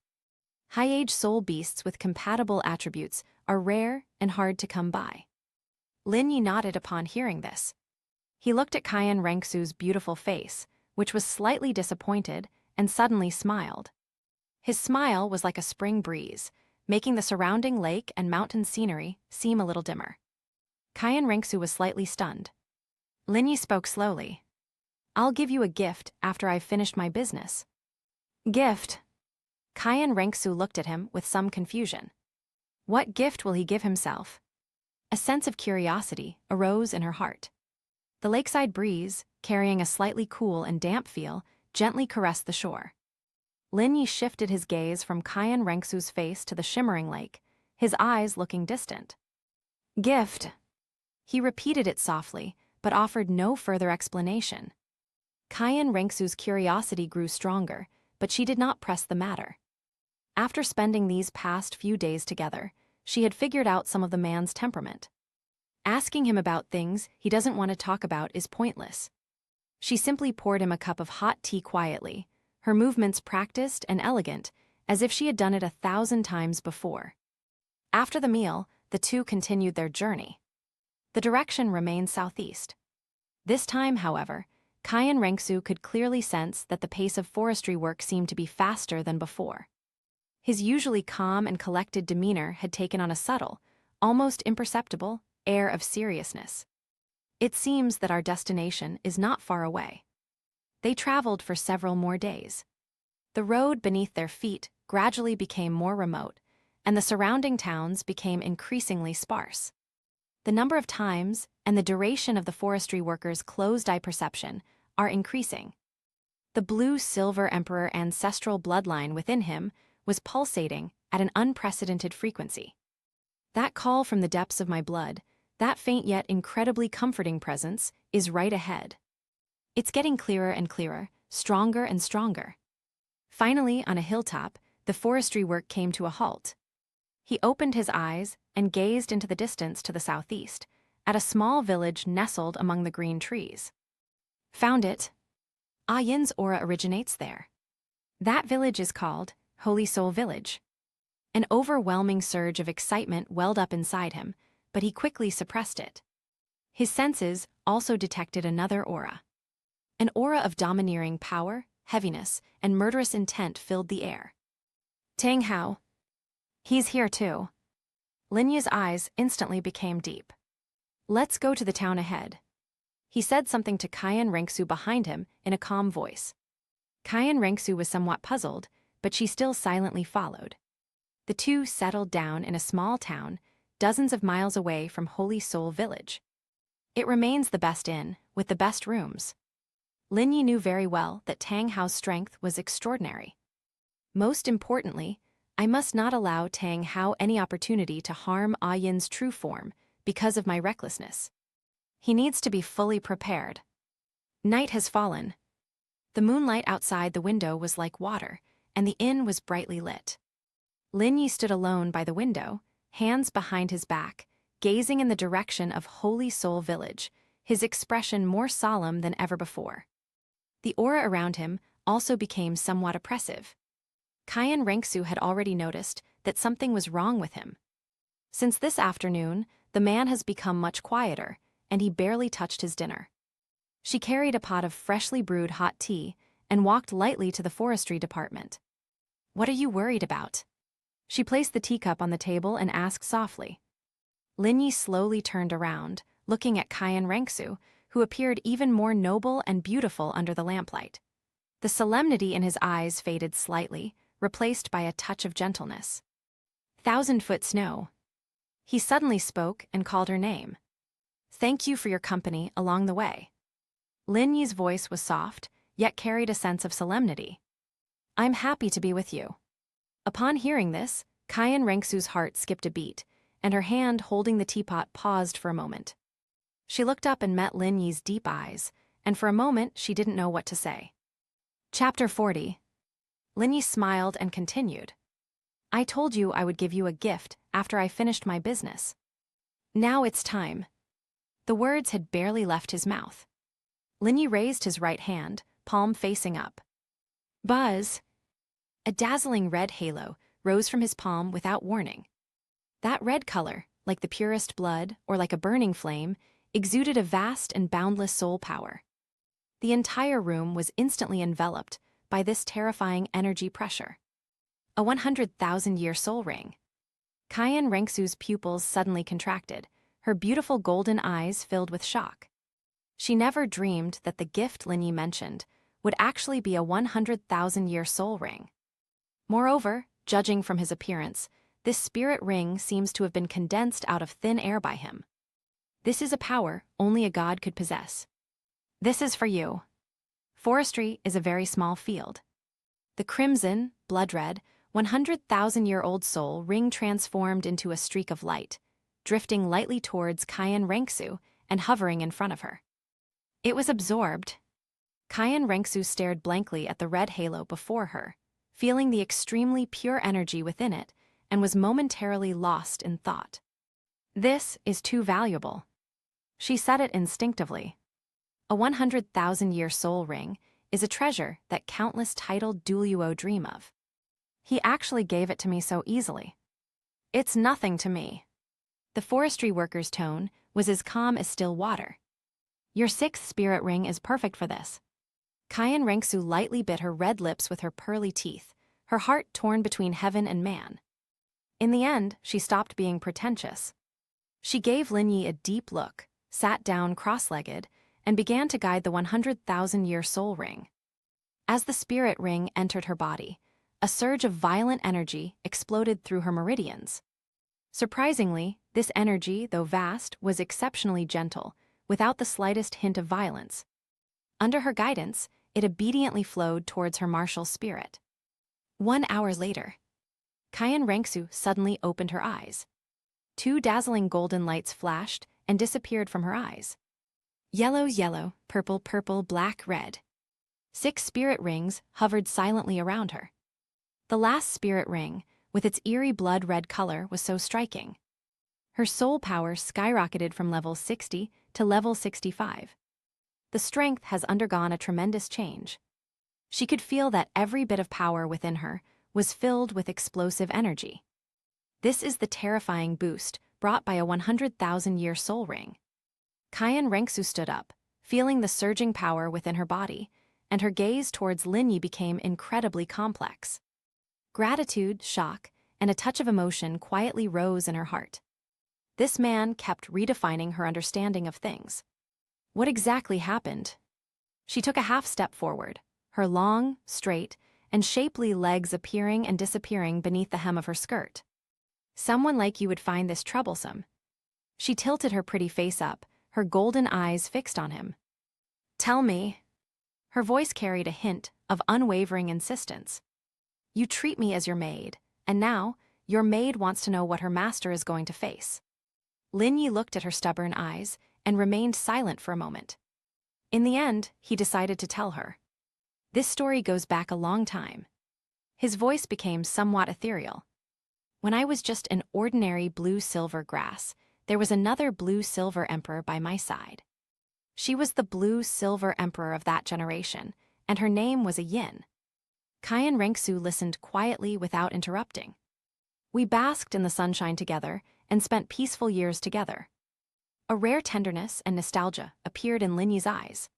Speaker 1: High-age soul beasts with compatible attributes are rare and hard to come by. Lin Yi nodded upon hearing this. He looked at Cayenne Rengsu's beautiful face, which was slightly disappointed, and suddenly smiled. His smile was like a spring breeze, making the surrounding lake and mountain scenery seem a little dimmer. Cayenne Rengsu was slightly stunned. Lin Yi spoke slowly. I'll give you a gift after I've finished my business. Gift? Cayenne Rengsu looked at him with some confusion. What gift will he give himself? A sense of curiosity arose in her heart. The lakeside breeze, carrying a slightly cool and damp feel, gently caressed the shore. Lin Yi shifted his gaze from Cayenne Rengsu's face to the shimmering lake, his eyes looking distant. Gift. He repeated it softly, but offered no further explanation. Cayenne Rengsu's curiosity grew stronger, but she did not press the matter. After spending these past few days together, she had figured out some of the man's temperament. Asking him about things he doesn't want to talk about is pointless. She simply poured him a cup of hot tea quietly, her movements practiced and elegant, as if she had done it 1,000 times before. After the meal, the two continued their journey. The direction remained southeast. This time, however, Cayenne Rengsu could clearly sense that the pace of forestry work seemed to be faster than before. His usually calm and collected demeanor had taken on a subtle, almost imperceptible, air of seriousness. It seems that our destination is not far away. They traveled for several more days. The road beneath their feet gradually became more remote, and the surrounding towns became increasingly sparse. The number of times and the duration of the forestry workers' closed-eye perception are increasing. The blue-silver emperor ancestral bloodline within him was pulsating at an unprecedented frequency. That call from the depths of my blood, that faint yet incredibly comforting presence, is right ahead. It's getting clearer and clearer, stronger and stronger. Finally, on a hilltop, the forestry work came to a halt. He opened his eyes and gazed into the distance to the southeast, at a small village nestled among the green trees. Found it. Ah Yin's aura originates there. That village is called Holy Soul Village. An overwhelming surge of excitement welled up inside him, but he quickly suppressed it. His senses also detected another aura. An aura of domineering power, heaviness, and murderous intent filled the air. Tang Hao. He's here too. Linya's eyes instantly became deep. Let's go to the town ahead. He said something to Qian Rengsu behind him in a calm voice. Qian Rengsu was somewhat puzzled, but she still silently followed. The two settled down in a small town, dozens of miles away from Holy Soul Village. It remains the best inn, with the best rooms. Linyi knew very well that Tang Hao's strength was extraordinary. Most importantly, I must not allow Tang Hao any opportunity to harm Ah Yin's true form because of my recklessness. He needs to be fully prepared. Night has fallen. The moonlight outside the window was like water, and the inn was brightly lit. Linyi stood alone by the window, hands behind his back, gazing in the direction of Holy Soul Village, his expression more solemn than ever before. The aura around him also became somewhat oppressive. Qian Rengsu had already noticed that something was wrong with him. Since this afternoon, the man has become much quieter, and he barely touched his dinner. She carried a pot of freshly brewed hot tea and walked lightly to the forestry department. What are you worried about? She placed the teacup on the table and asked softly. Linyi slowly turned around, looking at Qian Rengsu, who appeared even more noble and beautiful under the lamplight. The solemnity in his eyes faded slightly, replaced by a touch of gentleness. 1,000-foot snow. He suddenly spoke and called her name. Thank you for your company along the way. Linyi's voice was soft, yet carried a sense of solemnity. I'm happy to be with you. Upon hearing this, Qian Rengsu's heart skipped a beat, and her hand holding the teapot paused for a moment. She looked up and met Linyi's deep eyes, and for a moment she didn't know what to say. Chapter 40. Linyi smiled and continued. I told you I would give you a gift after I finished my business. Now it's time. The words had barely left his mouth. Linyi raised his right hand, palm facing up. Buzz! A dazzling red halo rose from his palm without warning. That red color, like the purest blood or like a burning flame, exuded a vast and boundless soul power. The entire room was instantly enveloped by this terrifying energy pressure. A 100,000-year soul ring. Qian Rengsu's pupils suddenly contracted, her beautiful golden eyes filled with shock. She never dreamed that the gift Linyi mentioned would actually be a 100,000-year soul ring. Moreover, judging from his appearance, this spirit ring seems to have been condensed out of thin air by him. This is a power only a god could possess. This is for you. Forestry is a very small field. The crimson, blood-red, 100,000-year-old soul ring transformed into a streak of light, drifting lightly towards Qian Rengsu and hovering in front of her. It was absorbed. Qian Rengsu stared blankly at the red halo before her, feeling the extremely pure energy within it, and was momentarily lost in thought. This is too valuable. She said it instinctively. A 100,000-year soul ring is a treasure that countless titled Douluo dream of. He actually gave it to me so easily. It's nothing to me. The forestry worker's tone was as calm as still water. Your sixth spirit ring is perfect for this. Qian Rengsu lightly bit her red lips with her pearly teeth, her heart torn between heaven and man. In the end, she stopped being pretentious. She gave Linyi a deep look, sat down cross-legged, and began to guide the 100,000-year soul ring. As the spirit ring entered her body, A surge of violent energy exploded through her meridians. Surprisingly, this energy, though vast, was exceptionally gentle, without the slightest hint of violence. Under her guidance, it obediently flowed towards her martial spirit. 1 hour later, Kayan Rengsu suddenly opened her eyes. 2 dazzling golden lights flashed and disappeared from her eyes. Yellow, yellow, purple, purple, black, red. 6 spirit rings hovered silently around her. The last spirit ring, with its eerie blood-red color, was so striking. Her soul power skyrocketed from level 60 to level 65. The strength has undergone a tremendous change. She could feel that every bit of power within her was filled with explosive energy. This is the terrifying boost brought by a 100,000-year soul ring. Kayan Rengsu stood up, feeling the surging power within her body, and her gaze towards Lin Yi became incredibly complex. Gratitude, shock, and a touch of emotion quietly rose in her heart. This man kept redefining her understanding of things. What exactly happened? She took a half step forward, her long, straight, and shapely legs appearing and disappearing beneath the hem of her skirt. Someone like you would find this troublesome. She tilted her pretty face up, her golden eyes fixed on him. Tell me. Her voice carried a hint of unwavering insistence. You treat me as your maid, and now, your maid wants to know what her master is going to face. Lin Yi looked at her stubborn eyes and remained silent for a moment. In the end, he decided to tell her. This story goes back a long time. His voice became somewhat ethereal. When I was just an ordinary blue-silver grass, there was another blue-silver emperor by my side. She was the blue-silver emperor of that generation, and her name was Ah Yin. Kayan Rengsu listened quietly without interrupting. We basked in the sunshine together and spent peaceful years together. A rare tenderness and nostalgia appeared in Lin Yi's eyes.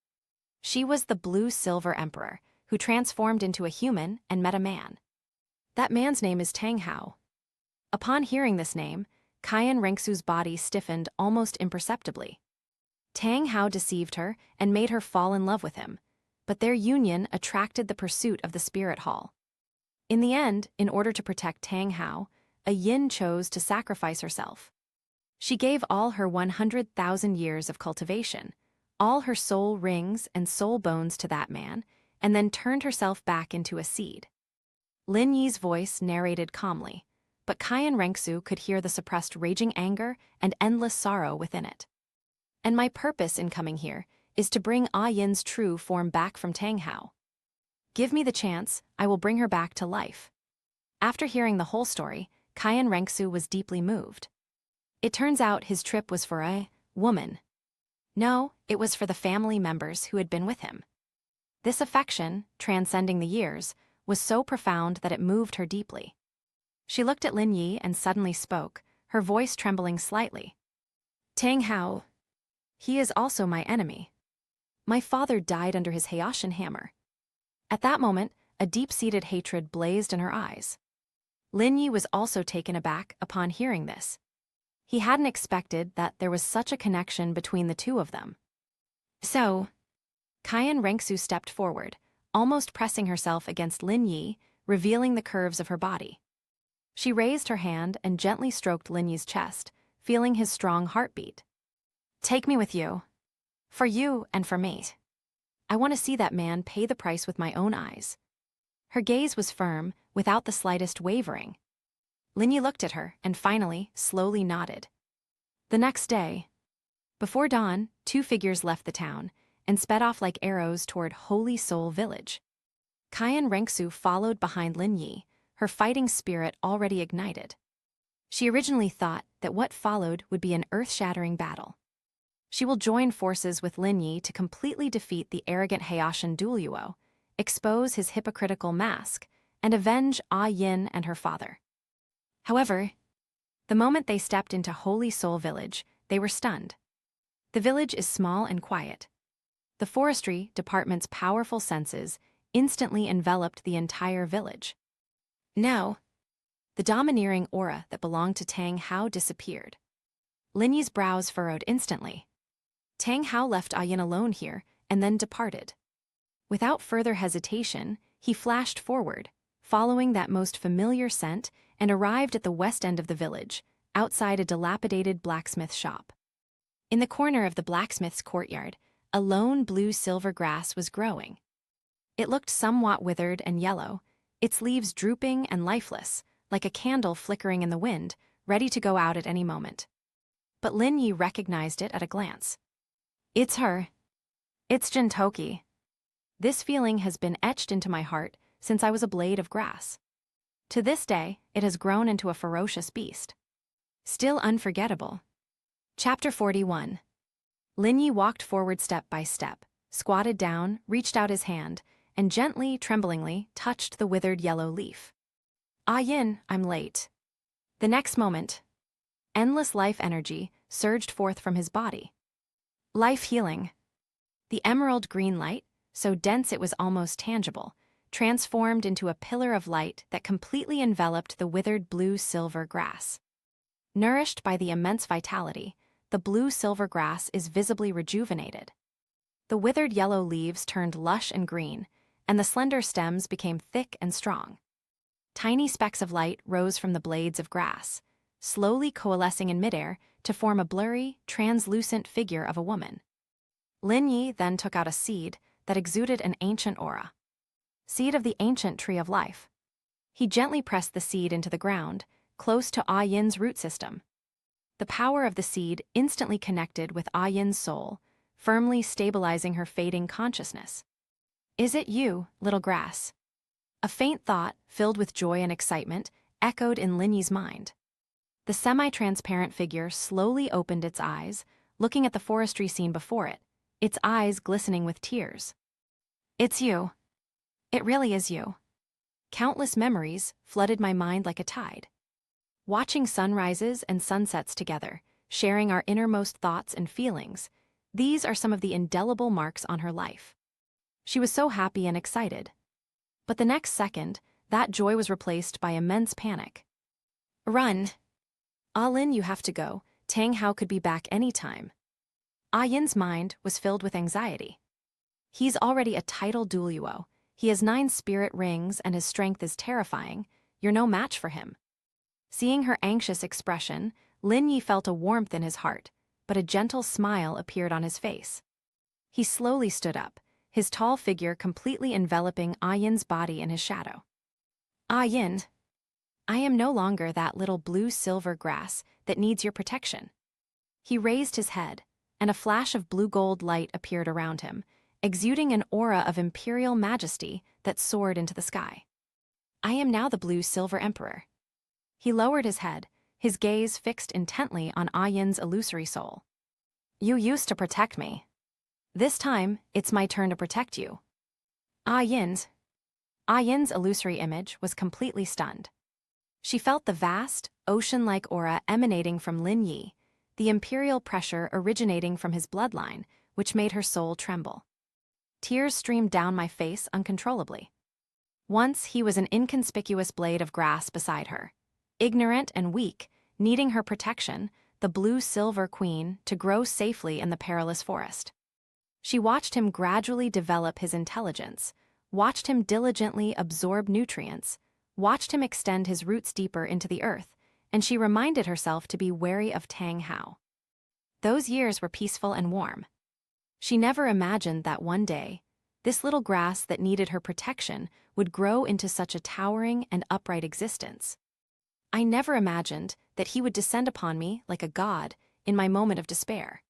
Speaker 1: She was the blue-silver emperor who transformed into a human and met a man. That man's name is Tang Hao. Upon hearing this name, Kayan Rengsu's body stiffened almost imperceptibly. Tang Hao deceived her and made her fall in love with him, but their union attracted the pursuit of the spirit hall. In the end, in order to protect Tang Hao, Ah Yin chose to sacrifice herself. She gave all her 100,000 years of cultivation, all her soul rings and soul bones to that man, and then turned herself back into a seed. Lin Yi's voice narrated calmly, but Kayan Rengsu could hear the suppressed raging anger and endless sorrow within it. And my purpose in coming here is to bring Ah Yin's true form back from Tang Hao. Give me the chance, I will bring her back to life. After hearing the whole story, Kayan Rengsu was deeply moved. It turns out his trip was for a woman. No, it was for the family members who had been with him. This affection, transcending the years, was so profound that it moved her deeply. She looked at Lin Yi and suddenly spoke, her voice trembling slightly. Tang Hao. He is also my enemy. My father died under his Haitian hammer. At that moment, a deep-seated hatred blazed in her eyes. Lin Yi was also taken aback upon hearing this. He hadn't expected that there was such a connection between the two of them. So, Kayan Rengsu stepped forward, almost pressing herself against Lin Yi, revealing the curves of her body. She raised her hand and gently stroked Lin Yi's chest, feeling his strong heartbeat. Take me with you. For you and for me. I want to see that man pay the price with my own eyes. Her gaze was firm, without the slightest wavering. Lin Yi looked at her and finally, slowly nodded. The next day, before dawn, 2 figures left the town and sped off like arrows toward Holy Soul Village. Kayan Rengsu followed behind Lin Yi, her fighting spirit already ignited. She originally thought that what followed would be an earth-shattering battle. She will join forces with Lin Yi to completely defeat the arrogant Haitian Douluo, expose his hypocritical mask, and avenge Ah Yin and her father. However, the moment they stepped into Holy Soul Village, they were stunned. The village is small and quiet. The forestry department's powerful senses instantly enveloped the entire village. Now, the domineering aura that belonged to Tang Hao disappeared. Lin Yi's brows furrowed instantly. Tang Hao left Ah Yin alone here and then departed. Without further hesitation, he flashed forward, following that most familiar scent, and arrived at the west end of the village, outside a dilapidated blacksmith shop. In the corner of the blacksmith's courtyard, a lone blue-silver grass was growing. It looked somewhat withered and yellow, its leaves drooping and lifeless, like a candle flickering in the wind, ready to go out at any moment. But Lin Yi recognized it at a glance. It's her. It's Jintoki. This feeling has been etched into my heart since I was a blade of grass. To this day, it has grown into a ferocious beast. Still unforgettable. Chapter 41. Lin Yi walked forward step by step, squatted down, reached out his hand, and gently, tremblingly, touched the withered yellow leaf. Ah Yin, I'm late. The next moment, endless life energy surged forth from his body. Life healing. The emerald green light, so dense it was almost tangible, transformed into a pillar of light that completely enveloped the withered blue-silver grass. Nourished by the immense vitality, the blue-silver grass is visibly rejuvenated. The withered yellow leaves turned lush and green, and the slender stems became thick and strong. Tiny specks of light rose from the blades of grass, slowly coalescing in midair to form a blurry, translucent figure of a woman. Lin Yi then took out a seed that exuded an ancient aura. Seed of the ancient tree of life. He gently pressed the seed into the ground, close to Ah Yin's root system. The power of the seed instantly connected with Ah Yin's soul, firmly stabilizing her fading consciousness. Is it you, little grass? A faint thought, filled with joy and excitement, echoed in Lin Yi's mind. The semi-transparent figure slowly opened its eyes, looking at the forestry scene before it, its eyes glistening with tears. It's you. It really is you. Countless memories flooded my mind like a tide. Watching sunrises and sunsets together, sharing our innermost thoughts and feelings, these are some of the indelible marks on her life. She was so happy and excited. But the next second, that joy was replaced by immense panic. Run! Ah Lin, you have to go. Tang Hao could be back any time. Ah Yin's mind was filled with anxiety. He's already a titled Douluo. He has 9 spirit rings and his strength is terrifying. You're no match for him. Seeing her anxious expression, Lin Yi felt a warmth in his heart, but a gentle smile appeared on his face. He slowly stood up, his tall figure completely enveloping Ah Yin's body in his shadow. Ah Yin, I am no longer that little blue-silver grass that needs your protection. He raised his head, and a flash of blue-gold light appeared around him, exuding an aura of imperial majesty that soared into the sky. I am now the blue-silver emperor. He lowered his head, his gaze fixed intently on Ah Yin's illusory soul. You used to protect me. This time, it's my turn to protect you. Ah Yin's illusory image was completely stunned. She felt the vast, ocean-like aura emanating from Lin Yi, the imperial pressure originating from his bloodline, which made her soul tremble. Tears streamed down my face uncontrollably. Once he was an inconspicuous blade of grass beside her, ignorant and weak, needing her protection, the blue-silver queen, to grow safely in the perilous forest. She watched him gradually develop his intelligence, watched him diligently absorb nutrients, watched him extend his roots deeper into the earth, and she reminded herself to be wary of Tang Hao. Those years were peaceful and warm. She never imagined that one day, this little grass that needed her protection would grow into such a towering and upright existence. I never imagined that he would descend upon me like a god in my moment of despair.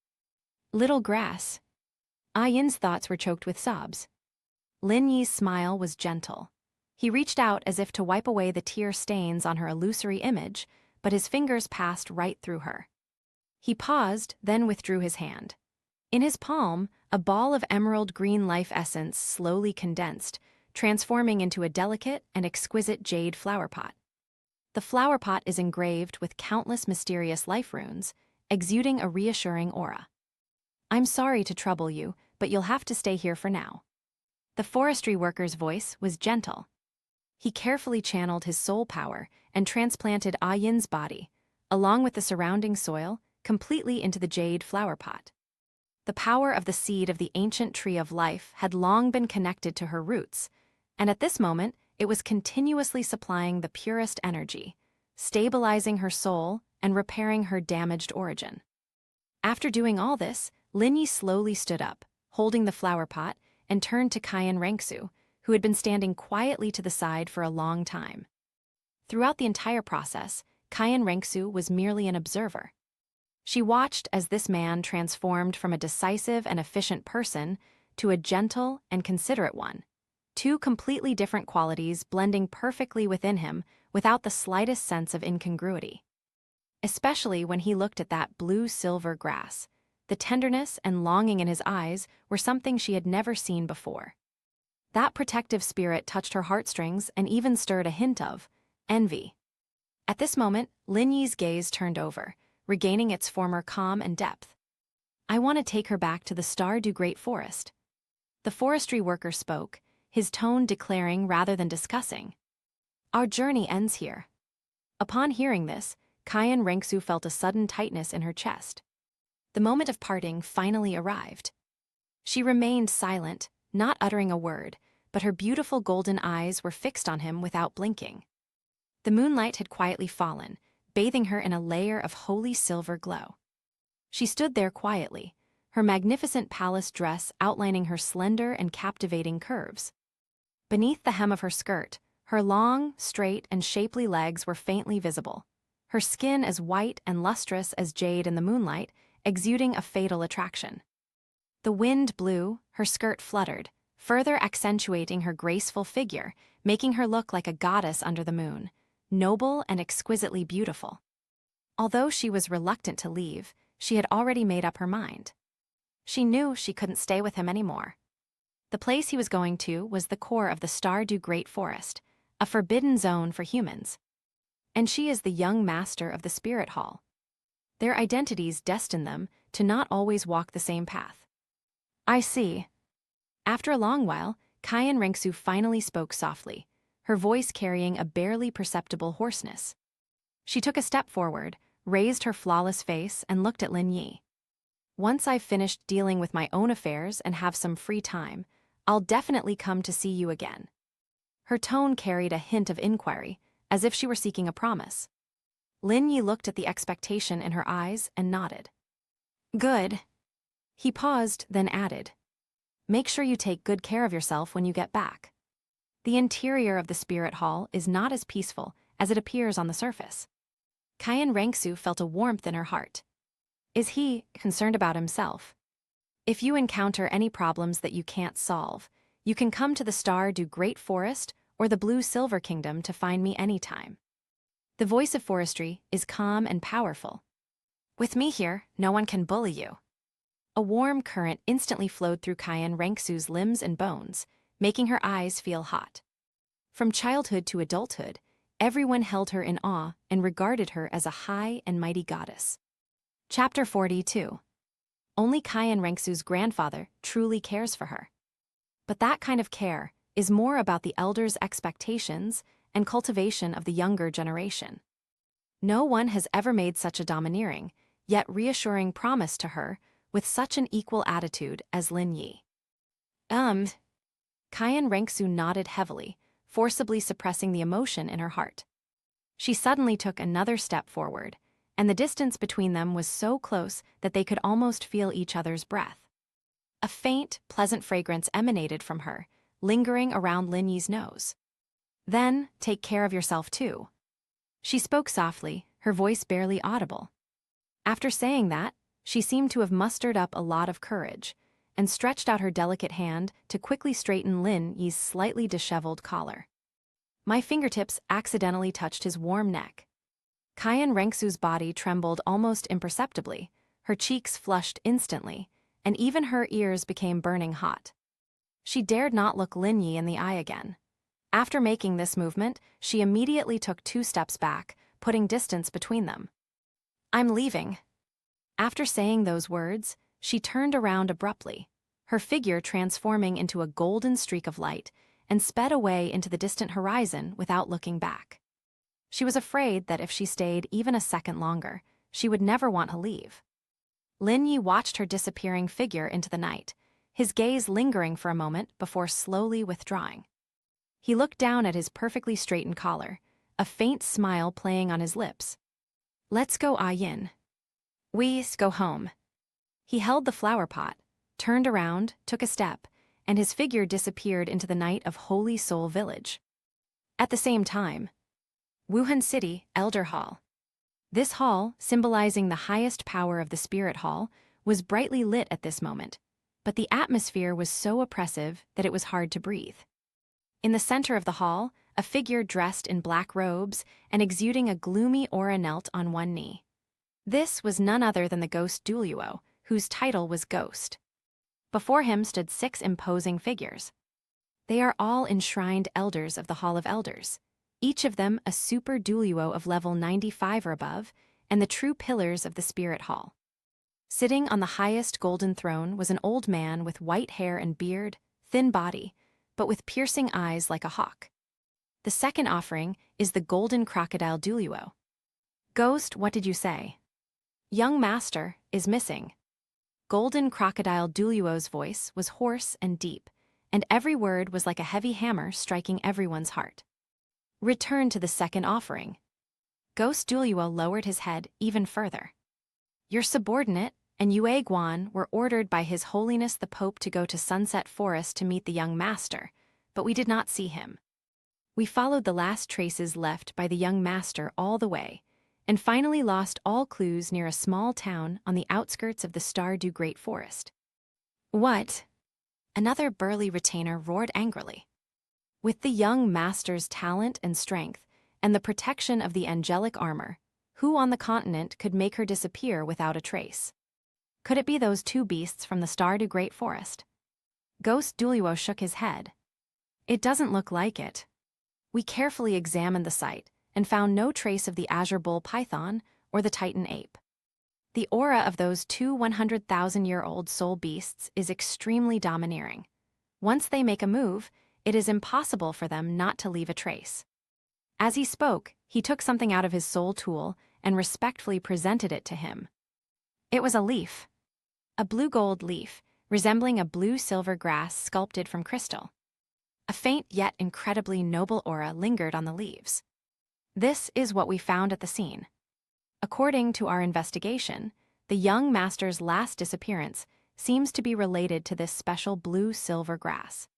Speaker 1: Little grass. Ah Yin's thoughts were choked with sobs. Lin Yi's smile was gentle. He reached out as if to wipe away the tear stains on her illusory image, but his fingers passed right through her. He paused, then withdrew his hand. In his palm, a ball of emerald green life essence slowly condensed, transforming into a delicate and exquisite jade flower pot. The flower pot is engraved with countless mysterious life runes, exuding a reassuring aura. I'm sorry to trouble you, but you'll have to stay here for now. The forestry worker's voice was gentle. He carefully channeled his soul power and transplanted Ah Yin's body, along with the surrounding soil, completely into the jade flower pot. The power of the seed of the ancient tree of life had long been connected to her roots, and at this moment it was continuously supplying the purest energy, stabilizing her soul and repairing her damaged origin. After doing all this, Lin Yi slowly stood up, holding the flower pot, and turned to Qian Rengsu, who had been standing quietly to the side for a long time. Throughout the entire process, Qian Rengsu was merely an observer. She watched as this man transformed from a decisive and efficient person to a gentle and considerate one, two completely different qualities blending perfectly within him without the slightest sense of incongruity. Especially when he looked at that blue-silver grass, the tenderness and longing in his eyes were something she had never seen before. That protective spirit touched her heartstrings and even stirred a hint of envy. At this moment, Lin Yi's gaze turned over, regaining its former calm and depth. "I want to take her back to the Stardew Great Forest." The forestry worker spoke, his tone declaring rather than discussing. "Our journey ends here." Upon hearing this, Qian Rengsu felt a sudden tightness in her chest. The moment of parting finally arrived. She remained silent, not uttering a word, but her beautiful golden eyes were fixed on him without blinking. The moonlight had quietly fallen, bathing her in a layer of holy silver glow. She stood there quietly, her magnificent palace dress outlining her slender and captivating curves. Beneath the hem of her skirt, her long, straight, and shapely legs were faintly visible, her skin as white and lustrous as jade in the moonlight, exuding a fatal attraction. The wind blew, her skirt fluttered, further accentuating her graceful figure, making her look like a goddess under the moon, noble and exquisitely beautiful. Although she was reluctant to leave, she had already made up her mind. She knew she couldn't stay with him anymore. The place he was going to was the core of the Stardew Great Forest, a forbidden zone for humans. And she is the young master of the Spirit Hall. Their identities destined them to not always walk the same path. "I see." After a long while, Qian Rengsu finally spoke softly, her voice carrying a barely perceptible hoarseness. She took a step forward, raised her flawless face, and looked at Lin Yi. "Once I've finished dealing with my own affairs and have some free time, I'll definitely come to see you again." Her tone carried a hint of inquiry, as if she were seeking a promise. Lin Yi looked at the expectation in her eyes and nodded. "Good." He paused, then added, "Make sure you take good care of yourself when you get back." The interior of the Spirit Hall is not as peaceful as it appears on the surface. Qian Rengsu felt a warmth in her heart. Is he concerned about himself? If you encounter any problems that you can't solve, you can come to the Stardew Great Forest or the Blue Silver Kingdom to find me anytime. The voice of forestry is calm and powerful. With me here, no one can bully you. A warm current instantly flowed through Qian Rengsu's limbs and bones, making her eyes feel hot. From childhood to adulthood, everyone held her in awe and regarded her as a high and mighty goddess. Chapter 42. Only Qian Rengsu's grandfather truly cares for her. But that kind of care is more about the elders' expectations and cultivation of the younger generation. No one has ever made such a domineering, yet reassuring promise to her with such an equal attitude as Lin Yi. Qian Rengsu nodded heavily, forcibly suppressing the emotion in her heart. She suddenly took another step forward, and the distance between them was so close that they could almost feel each other's breath. A faint, pleasant fragrance emanated from her, lingering around Lin Yi's nose. "Then, take care of yourself too." She spoke softly, her voice barely audible. After saying that, she seemed to have mustered up a lot of courage, and stretched out her delicate hand to quickly straighten Lin Yi's slightly disheveled collar. My fingertips accidentally touched his warm neck. Qian Rengsu's body trembled almost imperceptibly, her cheeks flushed instantly, and even her ears became burning hot. She dared not look Lin Yi in the eye again. After making this movement, she immediately took 2 steps back, putting distance between them. "I'm leaving." After saying those words, she turned around abruptly, her figure transforming into a golden streak of light, and sped away into the distant horizon without looking back. She was afraid that if she stayed even a second longer, she would never want to leave. Lin Yi watched her disappearing figure into the night, his gaze lingering for a moment before slowly withdrawing. He looked down at his perfectly straightened collar, a faint smile playing on his lips. Let's go, Ah Yin. We's go home. He held the flower pot, turned around, took a step, and his figure disappeared into the night of Holy Soul Village. At the same time, Wuhan City, Elder Hall. This hall, symbolizing the highest power of the Spirit Hall, was brightly lit at this moment, but the atmosphere was so oppressive that it was hard to breathe. In the center of the hall, a figure dressed in black robes and exuding a gloomy aura knelt on one knee. This was none other than the ghost Douluo, whose title was Ghost. Before him stood 6 imposing figures. They are all enshrined elders of the Hall of Elders, each of them a super Douluo of level 95 or above, and the true pillars of the Spirit Hall. Sitting on the highest golden throne was an old man with white hair and beard, thin body, but with piercing eyes like a hawk. The second offering is the golden crocodile Douluo. Ghost, what did you say? Young master is missing. Golden crocodile Douluo's voice was hoarse and deep, and every word was like a heavy hammer striking everyone's heart. Return to the second offering. Ghost Douluo lowered his head even further. Your subordinate and Yue Guan were ordered by His Holiness the Pope to go to Sunset Forest to meet the young master, but we did not see him. We followed the last traces left by the young master all the way, and finally lost all clues near a small town on the outskirts of the Stardew Great Forest. What? Another burly retainer roared angrily. With the young master's talent and strength, and the protection of the angelic armor, who on the continent could make her disappear without a trace? Could it be those 2 beasts from the Stardew Great Forest? Ghost Douluo shook his head. It doesn't look like it. We carefully examined the site, and found no trace of the azure bull python or the titan ape. The aura of those 2 100,000-year-old soul beasts is extremely domineering. Once they make a move, it is impossible for them not to leave a trace. As he spoke, he took something out of his soul tool and respectfully presented it to him. It was a leaf. A blue-gold leaf, resembling a blue-silver grass sculpted from crystal. A faint yet incredibly noble aura lingered on the leaves. This is what we found at the scene. According to our investigation, the young master's last disappearance seems to be related to this special blue-silver grass.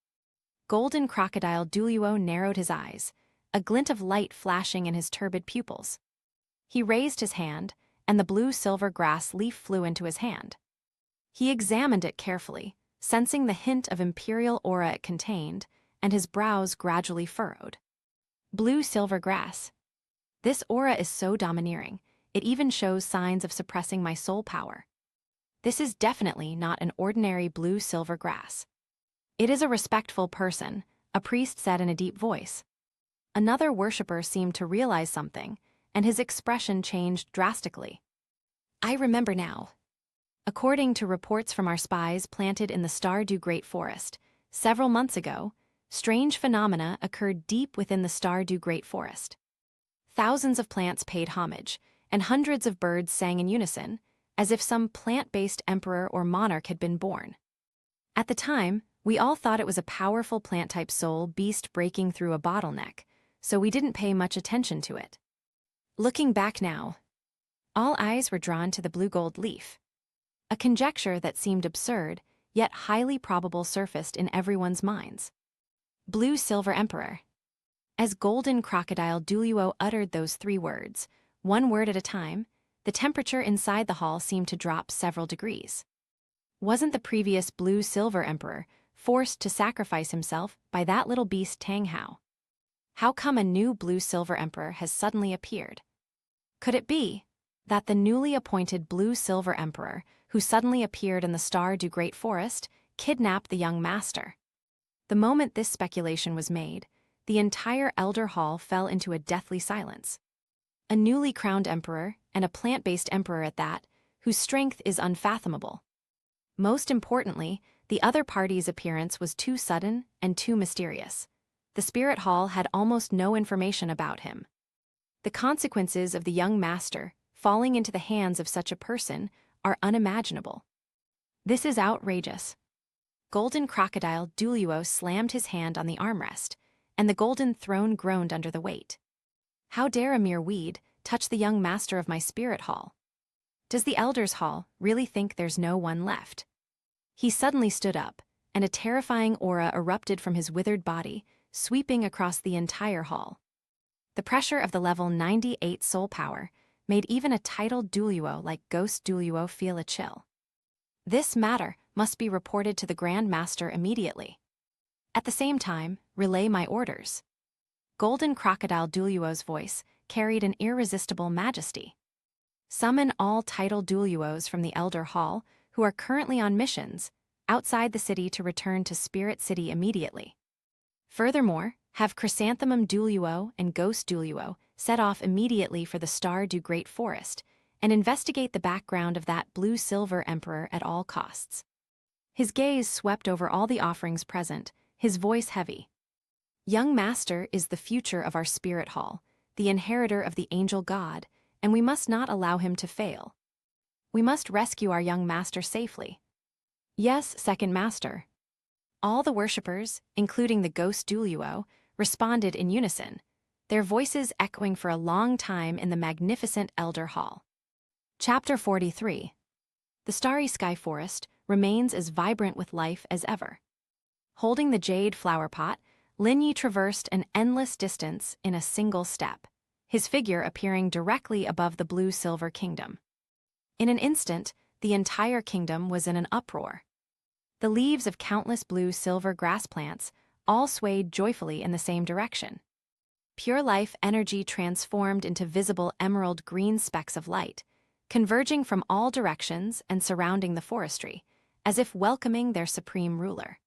Speaker 1: Golden crocodile Douluo narrowed his eyes, a glint of light flashing in his turbid pupils. He raised his hand, and the blue-silver grass leaf flew into his hand. He examined it carefully, sensing the hint of imperial aura it contained, and his brows gradually furrowed. Blue-silver grass. This aura is so domineering, it even shows signs of suppressing my soul power. This is definitely not an ordinary blue-silver grass. It is a respectful person, a priest said in a deep voice. Another worshipper seemed to realize something, and his expression changed drastically. I remember now. According to reports from our spies planted in the Stardew Great Forest, several months ago, strange phenomena occurred deep within the Stardew Great Forest. Thousands of plants paid homage, and hundreds of birds sang in unison, as if some plant-based emperor or monarch had been born. At the time, we all thought it was a powerful plant-type soul beast breaking through a bottleneck, so we didn't pay much attention to it. Looking back now, all eyes were drawn to the blue-gold leaf. A conjecture that seemed absurd, yet highly probable surfaced in everyone's minds. Blue-silver emperor. As golden crocodile Douluo uttered those 3 words, one word at a time, the temperature inside the hall seemed to drop several degrees. Wasn't the previous blue-silver emperor forced to sacrifice himself by that little beast Tang Hao? How come a new blue-silver emperor has suddenly appeared? Could it be that the newly appointed blue-silver emperor, who suddenly appeared in the Stardew Great Forest, kidnapped the young master? The moment this speculation was made, the entire Elder Hall fell into a deathly silence. A newly crowned emperor, and a plant-based emperor at that, whose strength is unfathomable. Most importantly, the other party's appearance was too sudden and too mysterious. The Spirit Hall had almost no information about him. The consequences of the young master falling into the hands of such a person are unimaginable. This is outrageous. Golden crocodile Douluo slammed his hand on the armrest, and the golden throne groaned under the weight. How dare a mere weed touch the young master of my spirit hall? Does the Elders' Hall really think there's no one left? He suddenly stood up, and a terrifying aura erupted from his withered body, sweeping across the entire hall. The pressure of the level 98 soul power made even a titled Douluo like Ghost Douluo feel a chill. This matter must be reported to the Grand Master immediately. At the same time, relay my orders. Golden Crocodile Douluo's voice carried an irresistible majesty. Summon all titled Douluos from the Elder Hall who are currently on missions outside the city to return to Spirit City immediately. Furthermore, have Chrysanthemum Douluo and Ghost Douluo set off immediately for the Star du Great Forest and investigate the background of that blue-silver emperor at all costs. His gaze swept over all the offerings present, his voice heavy. Young Master is the future of our spirit hall, the inheritor of the angel god, and we must not allow him to fail. We must rescue our young master safely. Yes, Second Master. All the worshippers, including the Ghost Douluo, responded in unison, their voices echoing for a long time in the magnificent Elder Hall. Chapter 43. The starry sky forest remains as vibrant with life as ever. Holding the jade flower pot, Lin Yi traversed an endless distance in a single step, his figure appearing directly above the blue-silver kingdom. In an instant, the entire kingdom was in an uproar. The leaves of countless blue-silver grass plants all swayed joyfully in the same direction. Pure life energy transformed into visible emerald green specks of light, converging from all directions and surrounding the forestry, as if welcoming their supreme ruler.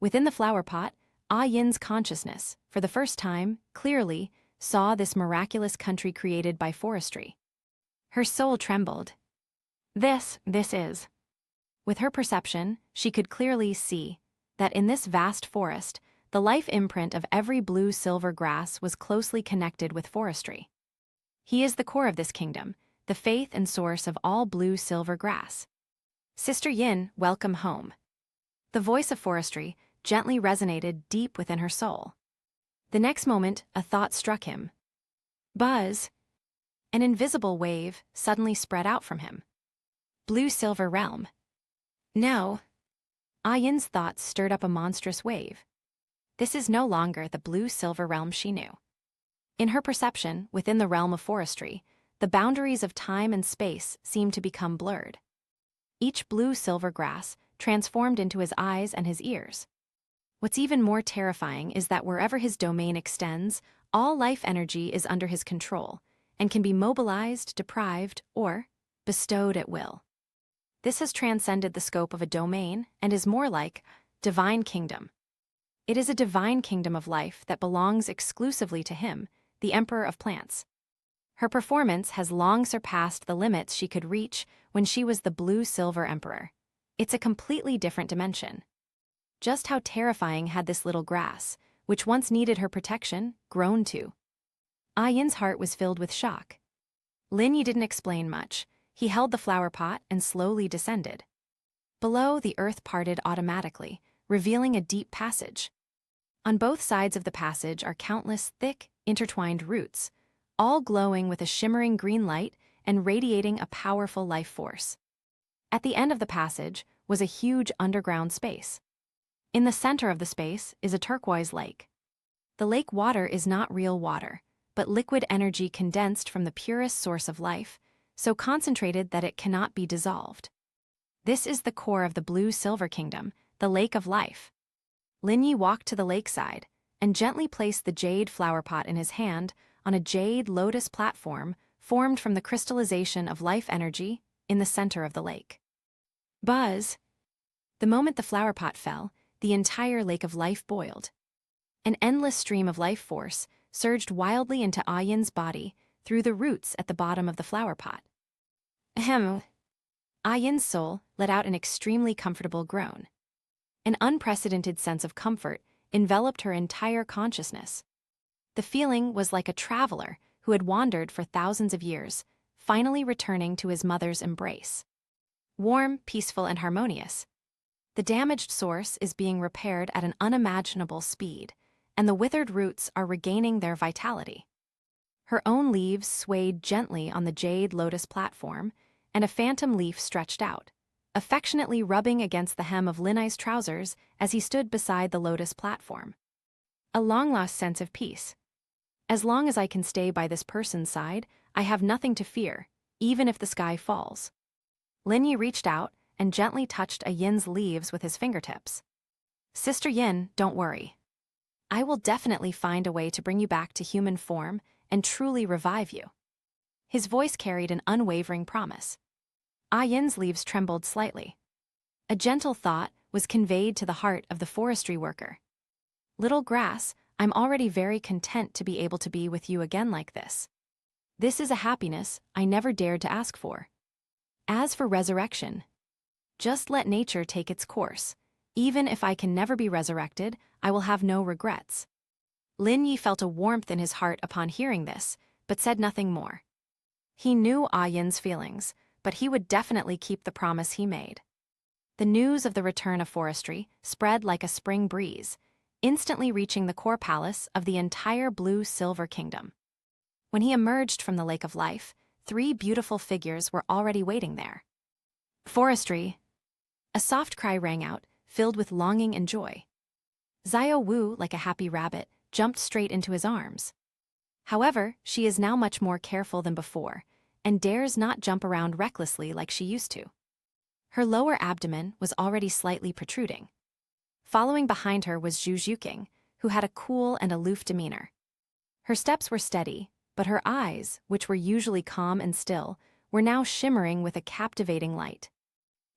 Speaker 1: Within the flower pot, Ah Yin's consciousness, for the first time, clearly, saw this miraculous country created by forestry. Her soul trembled. This is. With her perception, she could clearly see that in this vast forest, the life imprint of every blue-silver grass was closely connected with forestry. He is the core of this kingdom, the faith and source of all blue-silver grass. Sister Yin, welcome home. The voice of forestry gently resonated deep within her soul. The next moment, a thought struck him. Buzz! An invisible wave suddenly spread out from him. Blue-silver realm. No. Ah Yin's thoughts stirred up a monstrous wave. This is no longer the blue-silver realm she knew. In her perception, within the realm of forestry, the boundaries of time and space seemed to become blurred. Each blue-silver grass transformed into his eyes and his ears. What's even more terrifying is that wherever his domain extends, all life energy is under his control and can be mobilized, deprived, or bestowed at will. This has transcended the scope of a domain and is more like divine kingdom. It is a divine kingdom of life that belongs exclusively to him, the Emperor of Plants. Her performance has long surpassed the limits she could reach when she was the blue-silver emperor. It's a completely different dimension. Just how terrifying had this little grass, which once needed her protection, grown to? Ah Yin's heart was filled with shock. Lin Yi didn't explain much. He held the flower pot and slowly descended. Below, the earth parted automatically, revealing a deep passage. On both sides of the passage are countless thick, intertwined roots, all glowing with a shimmering green light and radiating a powerful life force. At the end of the passage was a huge underground space. In the center of the space is a turquoise lake. The lake water is not real water, but liquid energy condensed from the purest source of life, so concentrated that it cannot be dissolved. This is the core of the blue-silver kingdom, the lake of life. Lin Yi walked to the lakeside and gently placed the jade flower pot in his hand on a jade lotus platform formed from the crystallization of life energy in the center of the lake. Buzz! The moment the flower pot fell, the entire lake of life boiled. An endless stream of life force surged wildly into Ah Yin's body through the roots at the bottom of the flower pot. Ahem. Ah Yin's soul let out an extremely comfortable groan. An unprecedented sense of comfort enveloped her entire consciousness. The feeling was like a traveler who had wandered for thousands of years, finally returning to his mother's embrace. Warm, peaceful, and harmonious. The damaged source is being repaired at an unimaginable speed, and the withered roots are regaining their vitality. Her own leaves swayed gently on the jade lotus platform, and a phantom leaf stretched out, affectionately rubbing against the hem of Linai's trousers as he stood beside the lotus platform. A long-lost sense of peace. As long as I can stay by this person's side, I have nothing to fear, even if the sky falls. Lin Yi reached out and gently touched Ah Yin's leaves with his fingertips. Sister Yin, don't worry. I will definitely find a way to bring you back to human form and truly revive you. His voice carried an unwavering promise. Ah Yin's leaves trembled slightly. A gentle thought was conveyed to the heart of the forestry worker. Little grass, I'm already very content to be able to be with you again like this. This is a happiness I never dared to ask for. As for resurrection, just let nature take its course. Even if I can never be resurrected, I will have no regrets. Lin Yi felt a warmth in his heart upon hearing this, but said nothing more. He knew Ah Yin's feelings, but he would definitely keep the promise he made. The news of the return of forestry spread like a spring breeze, instantly reaching the core palace of the entire blue-silver kingdom. When he emerged from the Lake of Life, 3 beautiful figures were already waiting there. Forestry! A soft cry rang out, filled with longing and joy. Xiao Wu, like a happy rabbit, jumped straight into his arms. However, she is now much more careful than before, and dares not jump around recklessly like she used to. Her lower abdomen was already slightly protruding. Following behind her was Zhu, who had a cool and aloof demeanor. Her steps were steady, but her eyes, which were usually calm and still, were now shimmering with a captivating light.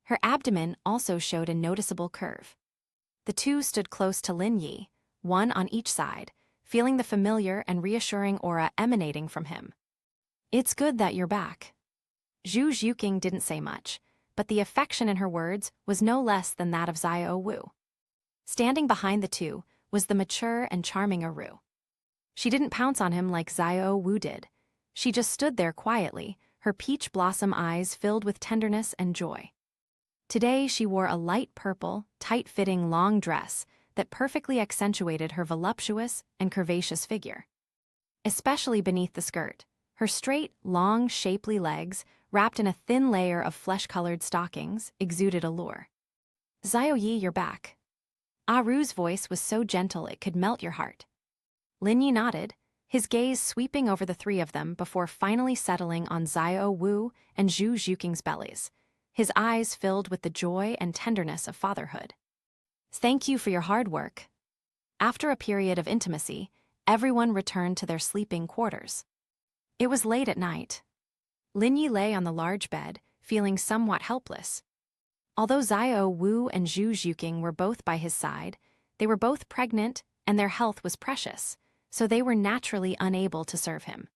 Speaker 1: Her abdomen also showed a noticeable curve. The two stood close to Lin Yi, one on each side, feeling the familiar and reassuring aura emanating from him. It's good that you're back. Zhu didn't say much, but the affection in her words was no less than that of Xiao Wu. Standing behind the two was the mature and charming Aru. She didn't pounce on him like Xiao Wu did. She just stood there quietly, her peach blossom eyes filled with tenderness and joy. Today she wore a light purple, tight-fitting long dress that perfectly accentuated her voluptuous and curvaceous figure. Especially beneath the skirt, her straight, long, shapely legs, wrapped in a thin layer of flesh-colored stockings, exuded allure. Xiao Yi, you're back. Aru's voice was so gentle it could melt your heart. Lin Yi nodded, his gaze sweeping over the 3 of them before finally settling on Xiao Wu and Zhu's bellies, his eyes filled with the joy and tenderness of fatherhood. Thank you for your hard work. After a period of intimacy, everyone returned to their sleeping quarters. It was late at night. Lin Yi lay on the large bed, feeling somewhat helpless. Although Xiao Wu and Zhu were both by his side, they were both pregnant and their health was precious, so they were naturally unable to serve him.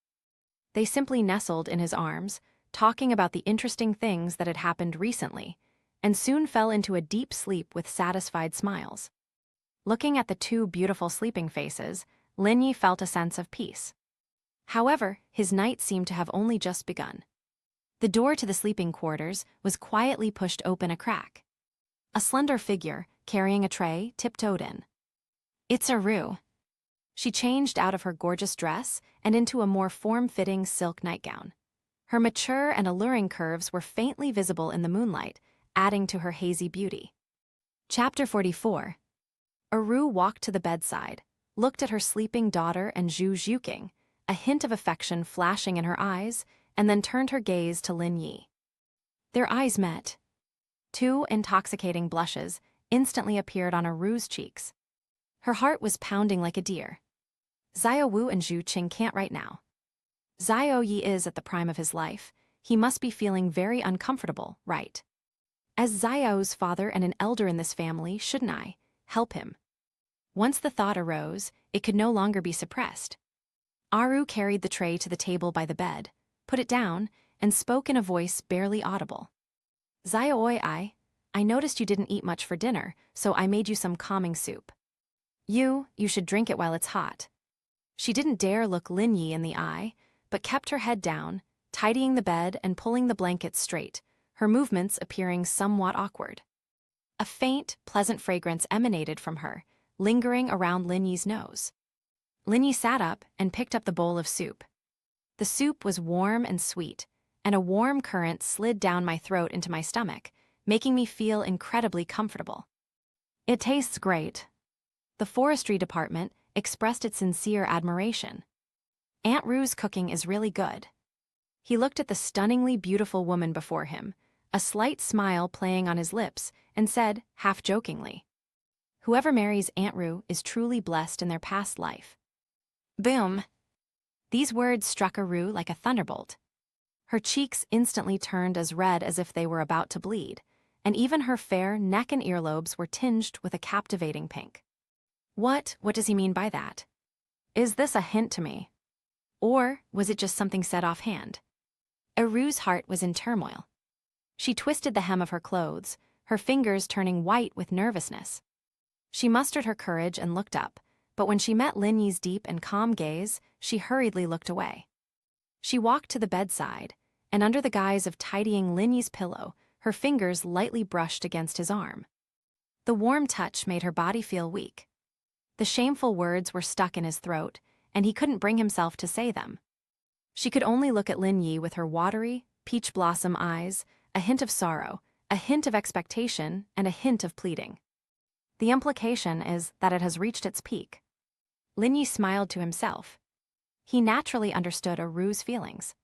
Speaker 1: They simply nestled in his arms, talking about the interesting things that had happened recently, and soon fell into a deep sleep with satisfied smiles. Looking at the 2 beautiful sleeping faces, Lin Yi felt a sense of peace. However, his night seemed to have only just begun. The door to the sleeping quarters was quietly pushed open a crack. A slender figure, carrying a tray, tiptoed in. It's Aru. She changed out of her gorgeous dress and into a more form-fitting silk nightgown. Her mature and alluring curves were faintly visible in the moonlight, adding to her hazy beauty. Chapter 44. Aru walked to the bedside, looked at her sleeping daughter and Zhu, a hint of affection flashing in her eyes, and then turned her gaze to Lin Yi. Their eyes met. 2 intoxicating blushes instantly appeared on Aru's cheeks. Her heart was pounding like a deer. Xiao Wu and Zhu can't right now. Xiao Yi is at the prime of his life. He must be feeling very uncomfortable, right? As Xiao's father and an elder in this family, shouldn't I help him? Once the thought arose, it could no longer be suppressed. Aru carried the tray to the table by the bed, put it down, and spoke in a voice barely audible. Xiaoi, I noticed you didn't eat much for dinner, so I made you some calming soup. You should drink it while it's hot. She didn't dare look Lin Yi in the eye, but kept her head down, tidying the bed and pulling the blankets straight, her movements appearing somewhat awkward. A faint, pleasant fragrance emanated from her, lingering around Lin Yi's nose. Lin Yi sat up and picked up the bowl of soup. The soup was warm and sweet, and a warm current slid down my throat into my stomach, making me feel incredibly comfortable. It tastes great. The forestry department expressed its sincere admiration. Aunt Ru's cooking is really good. He looked at the stunningly beautiful woman before him, a slight smile playing on his lips, and said, half-jokingly, "Whoever marries Aunt Ru is truly blessed in their past life." Boom! These words struck Ru like a thunderbolt. Her cheeks instantly turned as red as if they were about to bleed, and even her fair neck and earlobes were tinged with a captivating pink. What does he mean by that? Is this a hint to me? Or was it just something said offhand? Ru's heart was in turmoil. She twisted the hem of her clothes, her fingers turning white with nervousness. She mustered her courage and looked up, but when she met Lin Yi's deep and calm gaze, she hurriedly looked away. She walked to the bedside, and under the guise of tidying Lin Yi's pillow, her fingers lightly brushed against his arm. The warm touch made her body feel weak. The shameful words were stuck in his throat, and he couldn't bring himself to say them. She could only look at Lin Yi with her watery, peach blossom eyes, a hint of sorrow, a hint of expectation, and a hint of pleading. The implication is that it has reached its peak. Lin Yi smiled to himself. He naturally understood Ru's feelings.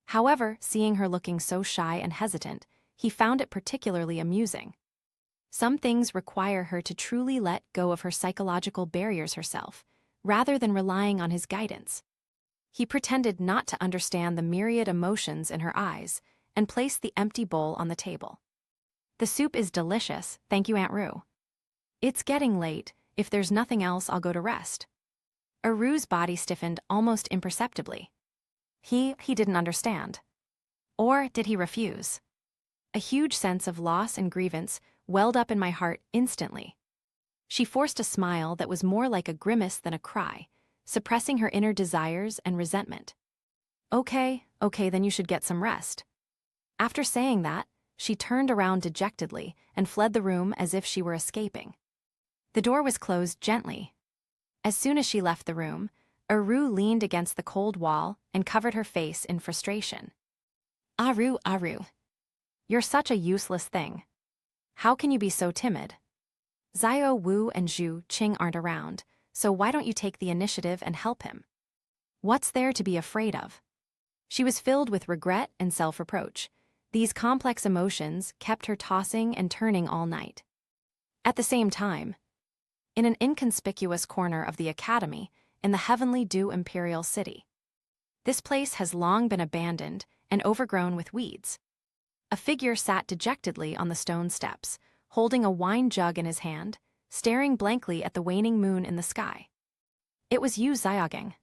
Speaker 1: However, seeing her looking so shy and hesitant, he found it particularly amusing. Some things require her to truly let go of her psychological barriers herself, rather than relying on his guidance. He pretended not to understand the myriad emotions in her eyes and placed the empty bowl on the table. "The soup is delicious, thank you, Aunt Ru. It's getting late. If there's nothing else, I'll go to rest." Ru's body stiffened almost imperceptibly. He didn't understand. Or did he refuse? A huge sense of loss and grievance welled up in my heart instantly. She forced a smile that was more like a grimace than a cry, suppressing her inner desires and resentment. Okay, then you should get some rest." After saying that, she turned around dejectedly and fled the room as if she were escaping. The door was closed gently. As soon as she left the room, Ru leaned against the cold wall and covered her face in frustration. Aru, you're such a useless thing. How can you be so timid? Xiao Wu and Zhu Qing aren't around, so why don't you take the initiative and help him? What's there to be afraid of? She was filled with regret and self-reproach. These complex emotions kept her tossing and turning all night. At the same time, in an inconspicuous corner of the academy, in the heavenly Dew Imperial City. This place has long been abandoned and overgrown with weeds. A figure sat dejectedly on the stone steps, holding a wine jug in his hand, staring blankly at the waning moon in the sky. It was Yu Xiaogeng.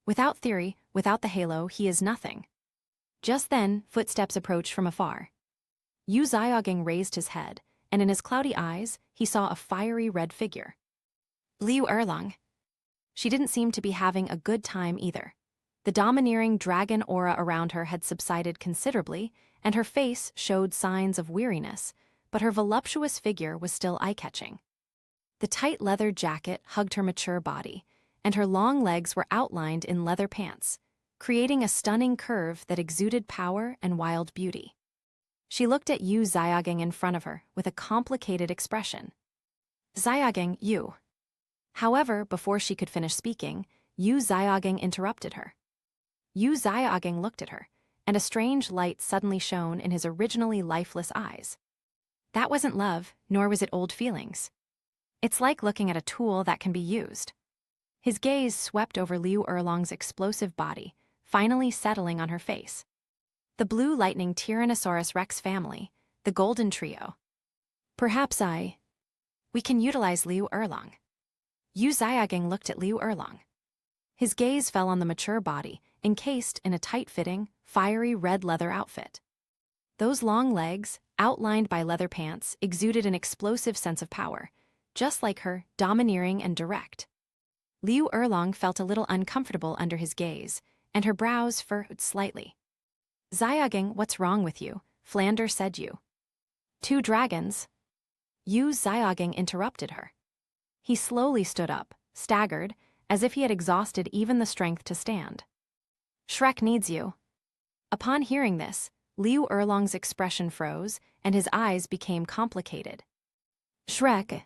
Speaker 1: Without theory, without the halo, he is nothing. Just then, footsteps approached from afar. Yu Xiaogeng raised his head, and in his cloudy eyes, he saw a fiery red figure. Liu Erlang. She didn't seem to be having a good time either. The domineering dragon aura around her had subsided considerably, and her face showed signs of weariness, but her voluptuous figure was still eye-catching. The tight leather jacket hugged her mature body, and her long legs were outlined in leather pants, creating a stunning curve that exuded power and wild beauty. She looked at Yu Xiaogeng in front of her with a complicated expression. "Xiaogeng, you." However, before she could finish speaking, Yu Xiaogeng interrupted her. Yu Xiaogeng looked at her, and a strange light suddenly shone in his originally lifeless eyes. That wasn't love, nor was it old feelings. It's like looking at a tool that can be used. His gaze swept over Liu Erlang's explosive body, finally settling on her face. The blue lightning Tyrannosaurus Rex family, the golden trio. Perhaps we can utilize Liu Erlang. Yu Xiaogeng looked at Liu Erlang. His gaze fell on the mature body, encased in a tight-fitting, fiery red leather outfit. Those long legs, outlined by leather pants, exuded an explosive sense of power, just like her, domineering and direct. Liu Erlang felt a little uncomfortable under his gaze, and her brows furrowed slightly. "Xiaogeng, what's wrong with you?" Flander said. "You. Two dragons." Yu Xiaogeng interrupted her. He slowly stood up, staggered, as if he had exhausted even the strength to stand. Shrek needs you. Upon hearing this, Liu Erlong's expression froze, and his eyes became complicated. Shrek.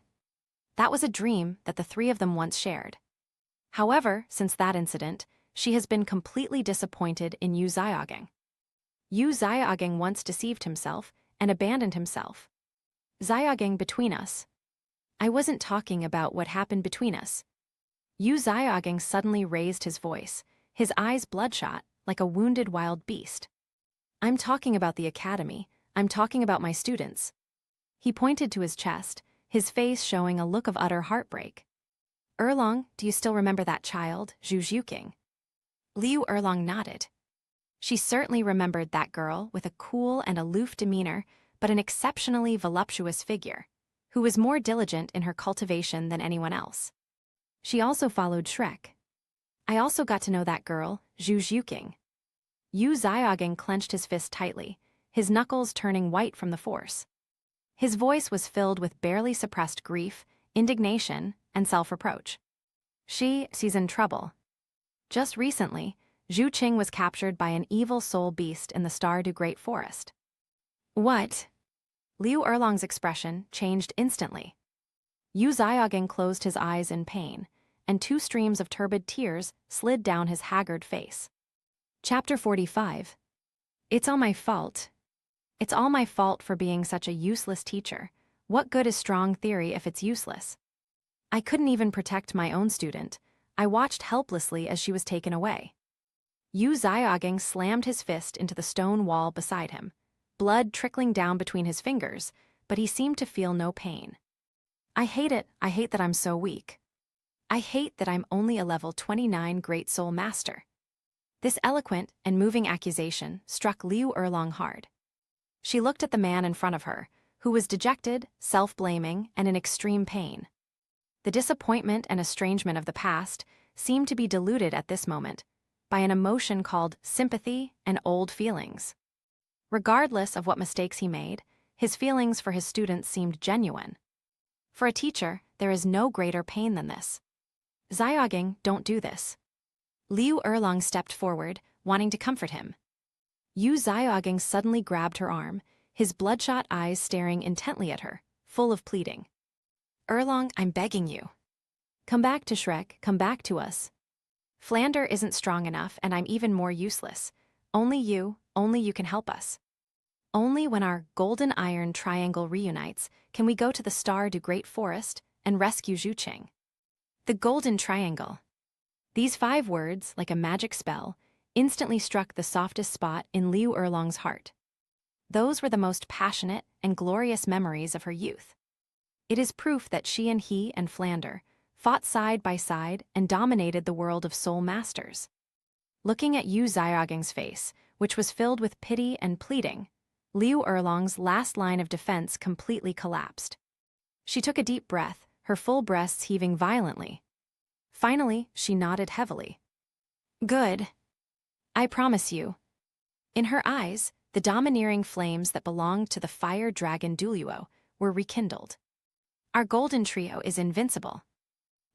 Speaker 1: That was a dream that the three of them once shared. However, since that incident, she has been completely disappointed in Yu Xiaogeng. Yu Xiaogeng once deceived himself and abandoned himself. Xiaogeng between us. I wasn't talking about what happened between us. Yu Xiaogeng suddenly raised his voice, his eyes bloodshot, like a wounded wild beast. I'm talking about the academy. I'm talking about my students. He pointed to his chest, his face showing a look of utter heartbreak. Erlong, do you still remember that child, Zhu Zhuqing? Liu Erlong nodded. She certainly remembered that girl with a cool and aloof demeanor, but an exceptionally voluptuous figure, who was more diligent in her cultivation than anyone else. She also followed Shrek. I also got to know that girl, Zhu Zhuqing. Yu Xiaogeng clenched his fist tightly, his knuckles turning white from the force. His voice was filled with barely suppressed grief, indignation, and self-reproach. She's in trouble. Just recently, Zhu Qing was captured by an evil soul beast in the Stardew Great Forest. What? Liu Erlong's expression changed instantly. Yu Xiaogeng closed his eyes in pain, and 2 streams of turbid tears slid down his haggard face. Chapter 45. It's all my fault. It's all my fault for being such a useless teacher. What good is strong theory if it's useless? I couldn't even protect my own student. I watched helplessly as she was taken away. Yu Xiaogeng slammed his fist into the stone wall beside him, blood trickling down between his fingers, but he seemed to feel no pain. I hate it. I hate that I'm so weak. I hate that I'm only a level 29 Great Soul Master. This eloquent and moving accusation struck Liu Erlong hard. She looked at the man in front of her, who was dejected, self-blaming, and in extreme pain. The disappointment and estrangement of the past seemed to be diluted at this moment by an emotion called sympathy and old feelings. Regardless of what mistakes he made, his feelings for his students seemed genuine. For a teacher, there is no greater pain than this. Xiaogeng, don't do this. Liu Erlong stepped forward, wanting to comfort him. Yu Xiaogeng suddenly grabbed her arm, his bloodshot eyes staring intently at her, full of pleading. Erlong, I'm begging you. Come back to Shrek, come back to us. Flander isn't strong enough, and I'm even more useless. Only you can help us. Only when our golden iron triangle reunites can we go to the Stardew Great Forest and rescue Zhu Qing. The golden triangle. These 5 words, like a magic spell, instantly struck the softest spot in Liu Erlong's heart. Those were the most passionate and glorious memories of her youth. It is proof that she and he and Flander fought side by side and dominated the world of soul masters. Looking at Yu Xiaogeng's face, which was filled with pity and pleading, Liu Erlong's last line of defense completely collapsed. She took a deep breath, her full breasts heaving violently. Finally, she nodded heavily. Good. I promise you. In her eyes, the domineering flames that belonged to the fire dragon Douluo were rekindled. Our golden trio is invincible.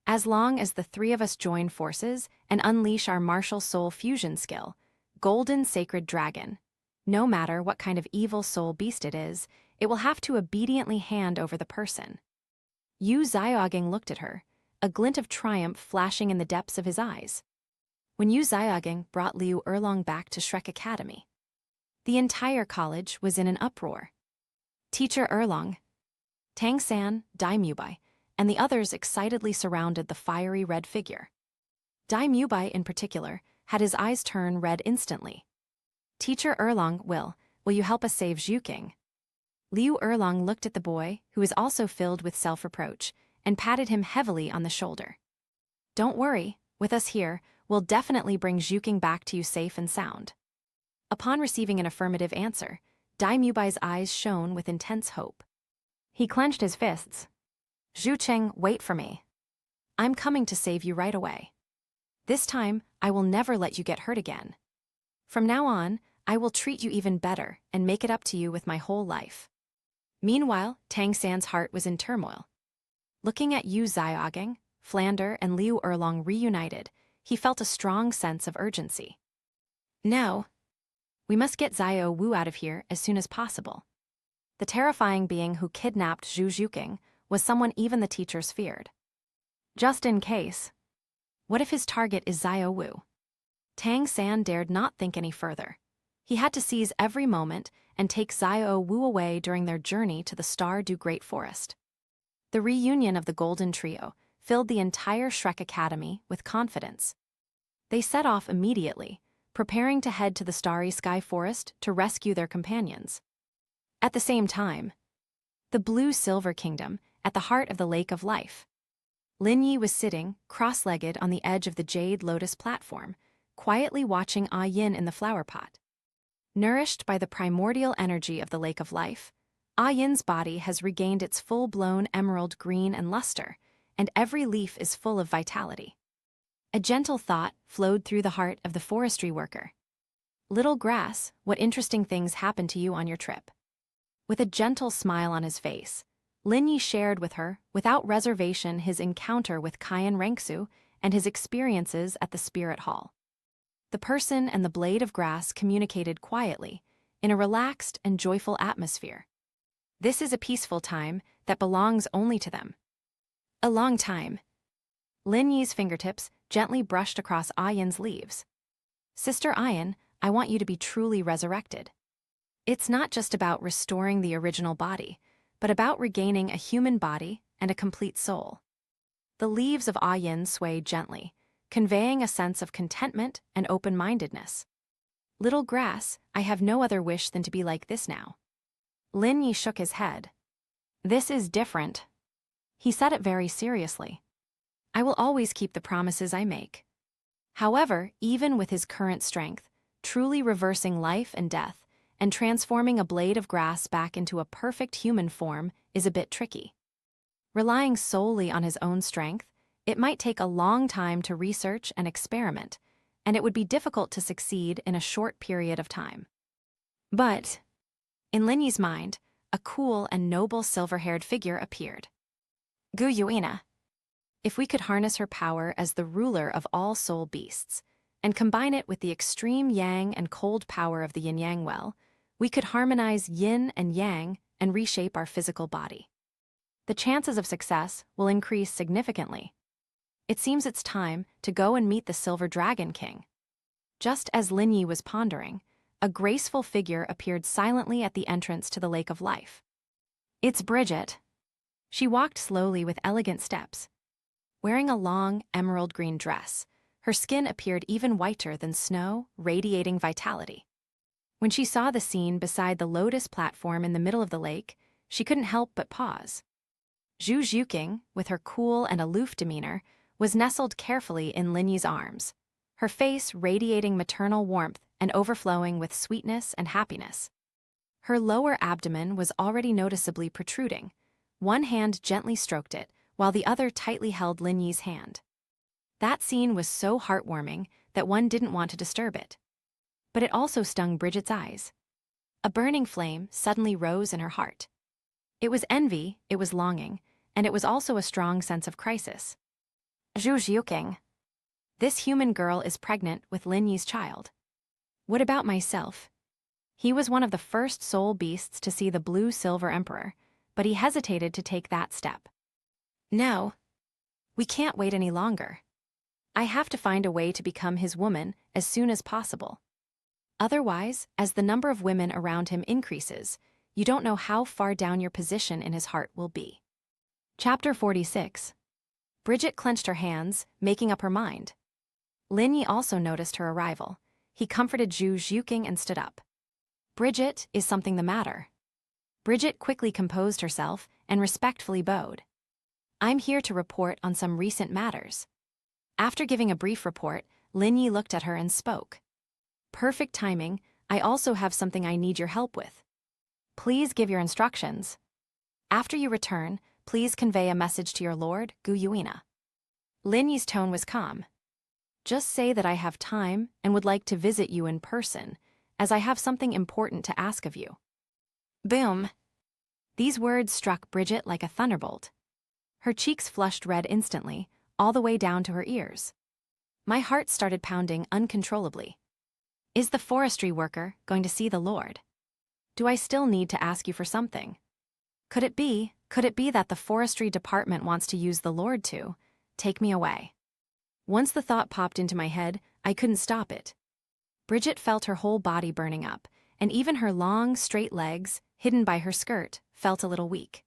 Speaker 1: As long as the 3 of us join forces and unleash our martial soul fusion skill, Golden Sacred Dragon, no matter what kind of evil soul beast it will have to obediently hand over the person. Yu Xiaogeng looked at her, a glint of triumph flashing in the depths of his eyes. When Yu Xiaogeng brought Liu Erlong back to Shrek Academy, the entire college was in an uproar. Teacher Erlong, Tang San, Mubai, and the others excitedly surrounded the fiery red figure. Mubai, in particular, had his eyes turn red instantly. Teacher Erlong, will you help us save Zhuqing? Liu Erlong looked at the boy, who was also filled with self-reproach, and patted him heavily on the shoulder. Don't worry, with us here, we'll definitely bring Zhuqing back to you safe and sound. Upon receiving an affirmative answer, Mubai's eyes shone with intense hope. He clenched his fists. Zhu Qing, wait for me. I'm coming to save you right away. This time, I will never let you get hurt again. From now on, I will treat you even better and make it up to you with my whole life. Meanwhile, Tang San's heart was in turmoil. Looking at Yu Xiaoging, Flander, and Liu Erlong reunited, he felt a strong sense of urgency. No. We must get Xiao Wu out of here as soon as possible. The terrifying being who kidnapped Zhu Zhuqing was someone even the teachers feared. Just in case. What if his target is Xiao Wu? Tang San dared not think any further. He had to seize every moment and take Xiao Wu away during their journey to the Star-Du Great Forest. The reunion of the Golden Trio filled the entire Shrek Academy with confidence. They set off immediately, preparing to head to the Starry Sky Forest to rescue their companions. At the same time, the Blue Silver Kingdom, at the heart of the Lake of Life. Lin Yi was sitting, cross-legged on the edge of the Jade Lotus platform, quietly watching Ah Yin in the flower pot. Nourished by the primordial energy of the Lake of Life, Ah Yin's body has regained its full-blown emerald green and luster, and every leaf is full of vitality. A gentle thought flowed through the heart of the forestry worker. Little grass, what interesting things happened to you on your trip? With a gentle smile on his face, Lin Yi shared with her, without reservation, his encounter with Cayenne Rengsu and his experiences at the Spirit Hall. The person and the blade of grass communicated quietly, in a relaxed and joyful atmosphere. This is a peaceful time that belongs only to them. A long time. Lin Yi's fingertips gently brushed across Ah Yin's leaves. Sister Ah Yin, I want you to be truly resurrected. It's not just about restoring the original body, but about regaining a human body and a complete soul. The leaves of Ah Yin swayed gently, conveying a sense of contentment and open-mindedness. Little grass, I have no other wish than to be like this now. Lin Yi shook his head. This is different. He said it very seriously. I will always keep the promises I make. However, even with his current strength, truly reversing life and death, and transforming a blade of grass back into a perfect human form is a bit tricky. Relying solely on his own strength, it might take a long time to research and experiment, and it would be difficult to succeed in a short period of time. But, in Lin Yi's mind, a cool and noble silver-haired figure appeared. Gu Yuina. If we could harness her power as the ruler of all soul beasts, and combine it with the extreme yang and cold power of the yin-yang well, we could harmonize yin and yang and reshape our physical body. The chances of success will increase significantly. It seems it's time to go and meet the Silver Dragon King. Just as Lin Yi was pondering, a graceful figure appeared silently at the entrance to the Lake of Life. It's Bridget. She walked slowly with elegant steps. Wearing a long, emerald green dress, her skin appeared even whiter than snow, radiating vitality. When she saw the scene beside the lotus platform in the middle of the lake, she couldn't help but pause. Zhu Zhuqing, with her cool and aloof demeanor, was nestled carefully in Lin Yi's arms, her face radiating maternal warmth and overflowing with sweetness and happiness. Her lower abdomen was already noticeably protruding. One hand gently stroked it, while the other tightly held Lin Yi's hand. That scene was so heartwarming that one didn't want to disturb it. But it also stung Bridget's eyes. A burning flame suddenly rose in her heart. It was envy, it was longing, and it was also a strong sense of crisis. Zhu Zhuqing. This human girl is pregnant with Lin Yi's child. What about myself? He was one of the first soul beasts to see the Blue Silver Emperor, but he hesitated to take that step. No. We can't wait any longer. I have to find a way to become his woman as soon as possible. Otherwise, as the number of women around him increases, you don't know how far down your position in his heart will be. Chapter 46. Bridget clenched her hands, making up her mind. Lin Yi also noticed her arrival. He comforted Zhu Zhuqing and stood up. Bridget, is something the matter? Bridget quickly composed herself and respectfully bowed. I'm here to report on some recent matters. After giving a brief report, Lin Yi looked at her and spoke. Perfect timing, I also have something I need your help with. Please give your instructions. After you return, please convey a message to your lord, Gu Yuina. Lin Yi's tone was calm. Just say that I have time and would like to visit you in person, as I have something important to ask of you. Boom. These words struck Bridget like a thunderbolt. Her cheeks flushed red instantly, all the way down to her ears. My heart started pounding uncontrollably. Is the forestry worker going to see the Lord? Do I still need to ask you for something? Could it be that the forestry department wants to use the Lord to take me away? Once the thought popped into my head, I couldn't stop it. Bridget felt her whole body burning up, and even her long, straight legs, hidden by her skirt, felt a little weak.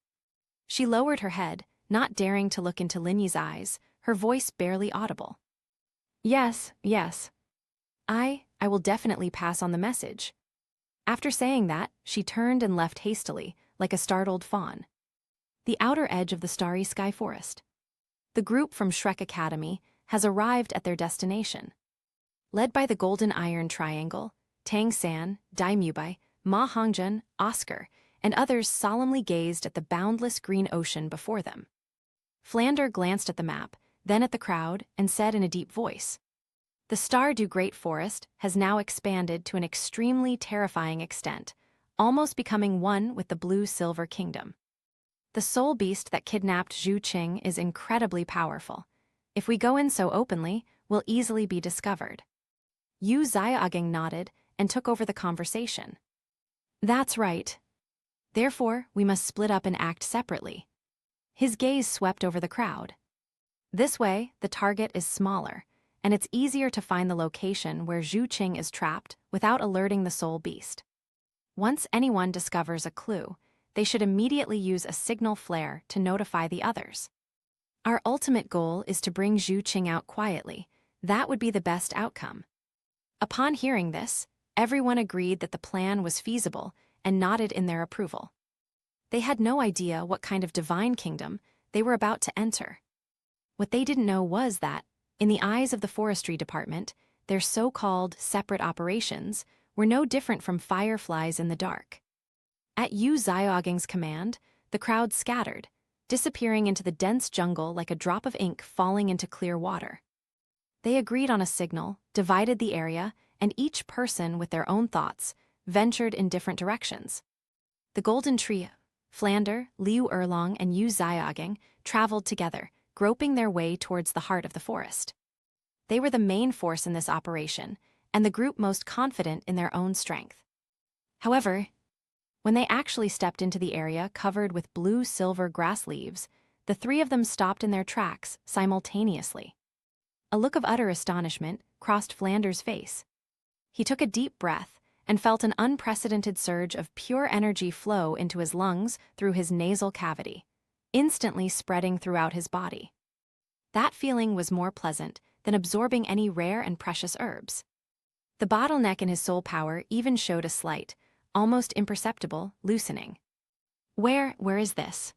Speaker 1: She lowered her head, not daring to look into Linyi's eyes, her voice barely audible. Yes. I will definitely pass on the message. After saying that, she turned and left hastily, like a startled fawn. The outer edge of the starry sky forest. The group from Shrek Academy has arrived at their destination. Led by the Golden Iron Triangle, Tang San, Dai Mubai, Ma Hongjun, Oscar, and others solemnly gazed at the boundless green ocean before them. Flander glanced at the map, then at the crowd, and said in a deep voice, "The Stardew Great Forest has now expanded to an extremely terrifying extent, almost becoming one with the Blue-Silver Kingdom. The soul beast that kidnapped Zhu Qing is incredibly powerful. If we go in so openly, we'll easily be discovered." Yu Xiaogang nodded and took over the conversation. "That's right. Therefore, we must split up and act separately." His gaze swept over the crowd. This way, the target is smaller, and it's easier to find the location where Zhu Qing is trapped without alerting the soul beast. Once anyone discovers a clue, they should immediately use a signal flare to notify the others. Our ultimate goal is to bring Zhu Qing out quietly. That would be the best outcome. Upon hearing this, everyone agreed that the plan was feasible and nodded in their approval. They had no idea what kind of divine kingdom they were about to enter. What they didn't know was that, in the eyes of the forestry department, their so-called separate operations were no different from fireflies in the dark. At Yu Xiaogang's command, the crowd scattered, disappearing into the dense jungle like a drop of ink falling into clear water. They agreed on a signal, divided the area, and each person, with their own thoughts, ventured in different directions. The Golden Trio, Flander, Liu Erlong, and Yu Xiaogang, traveled together, groping their way towards the heart of the forest. They were the main force in this operation, and the group most confident in their own strength. However, when they actually stepped into the area covered with blue-silver grass leaves, the three of them stopped in their tracks simultaneously. A look of utter astonishment crossed Flander's face. He took a deep breath and felt an unprecedented surge of pure energy flow into his lungs through his nasal cavity, instantly spreading throughout his body. That feeling was more pleasant than absorbing any rare and precious herbs. The bottleneck in his soul power even showed a slight, almost imperceptible, loosening. Where is this?"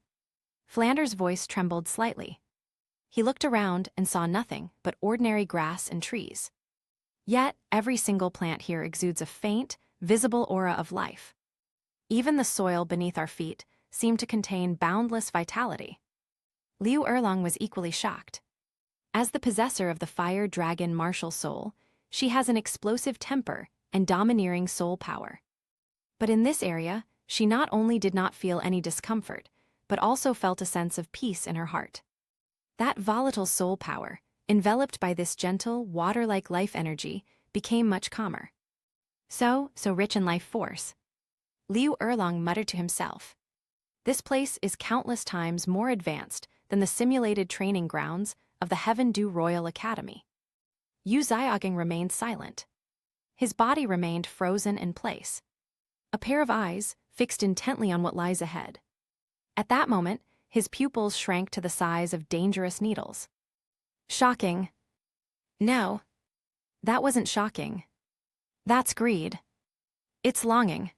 Speaker 1: Flander's voice trembled slightly. He looked around and saw nothing but ordinary grass and trees. Yet, every single plant here exudes a faint, visible aura of life. Even the soil beneath our feet seemed to contain boundless vitality. Liu Erlong was equally shocked. As the possessor of the fire dragon martial soul, she has an explosive temper and domineering soul power. But in this area, she not only did not feel any discomfort, but also felt a sense of peace in her heart. That volatile soul power, enveloped by this gentle, water-like life energy, became much calmer. So rich in life force. Liu Erlong muttered to himself. This place is countless times more advanced than the simulated training grounds of the Heaven Dew Royal Academy. Yu Xiaogang remained silent. His body remained frozen in place. A pair of eyes fixed intently on what lies ahead. At that moment, his pupils shrank to the size of dangerous needles. Shocking. No. That wasn't shocking. That's greed. It's longing.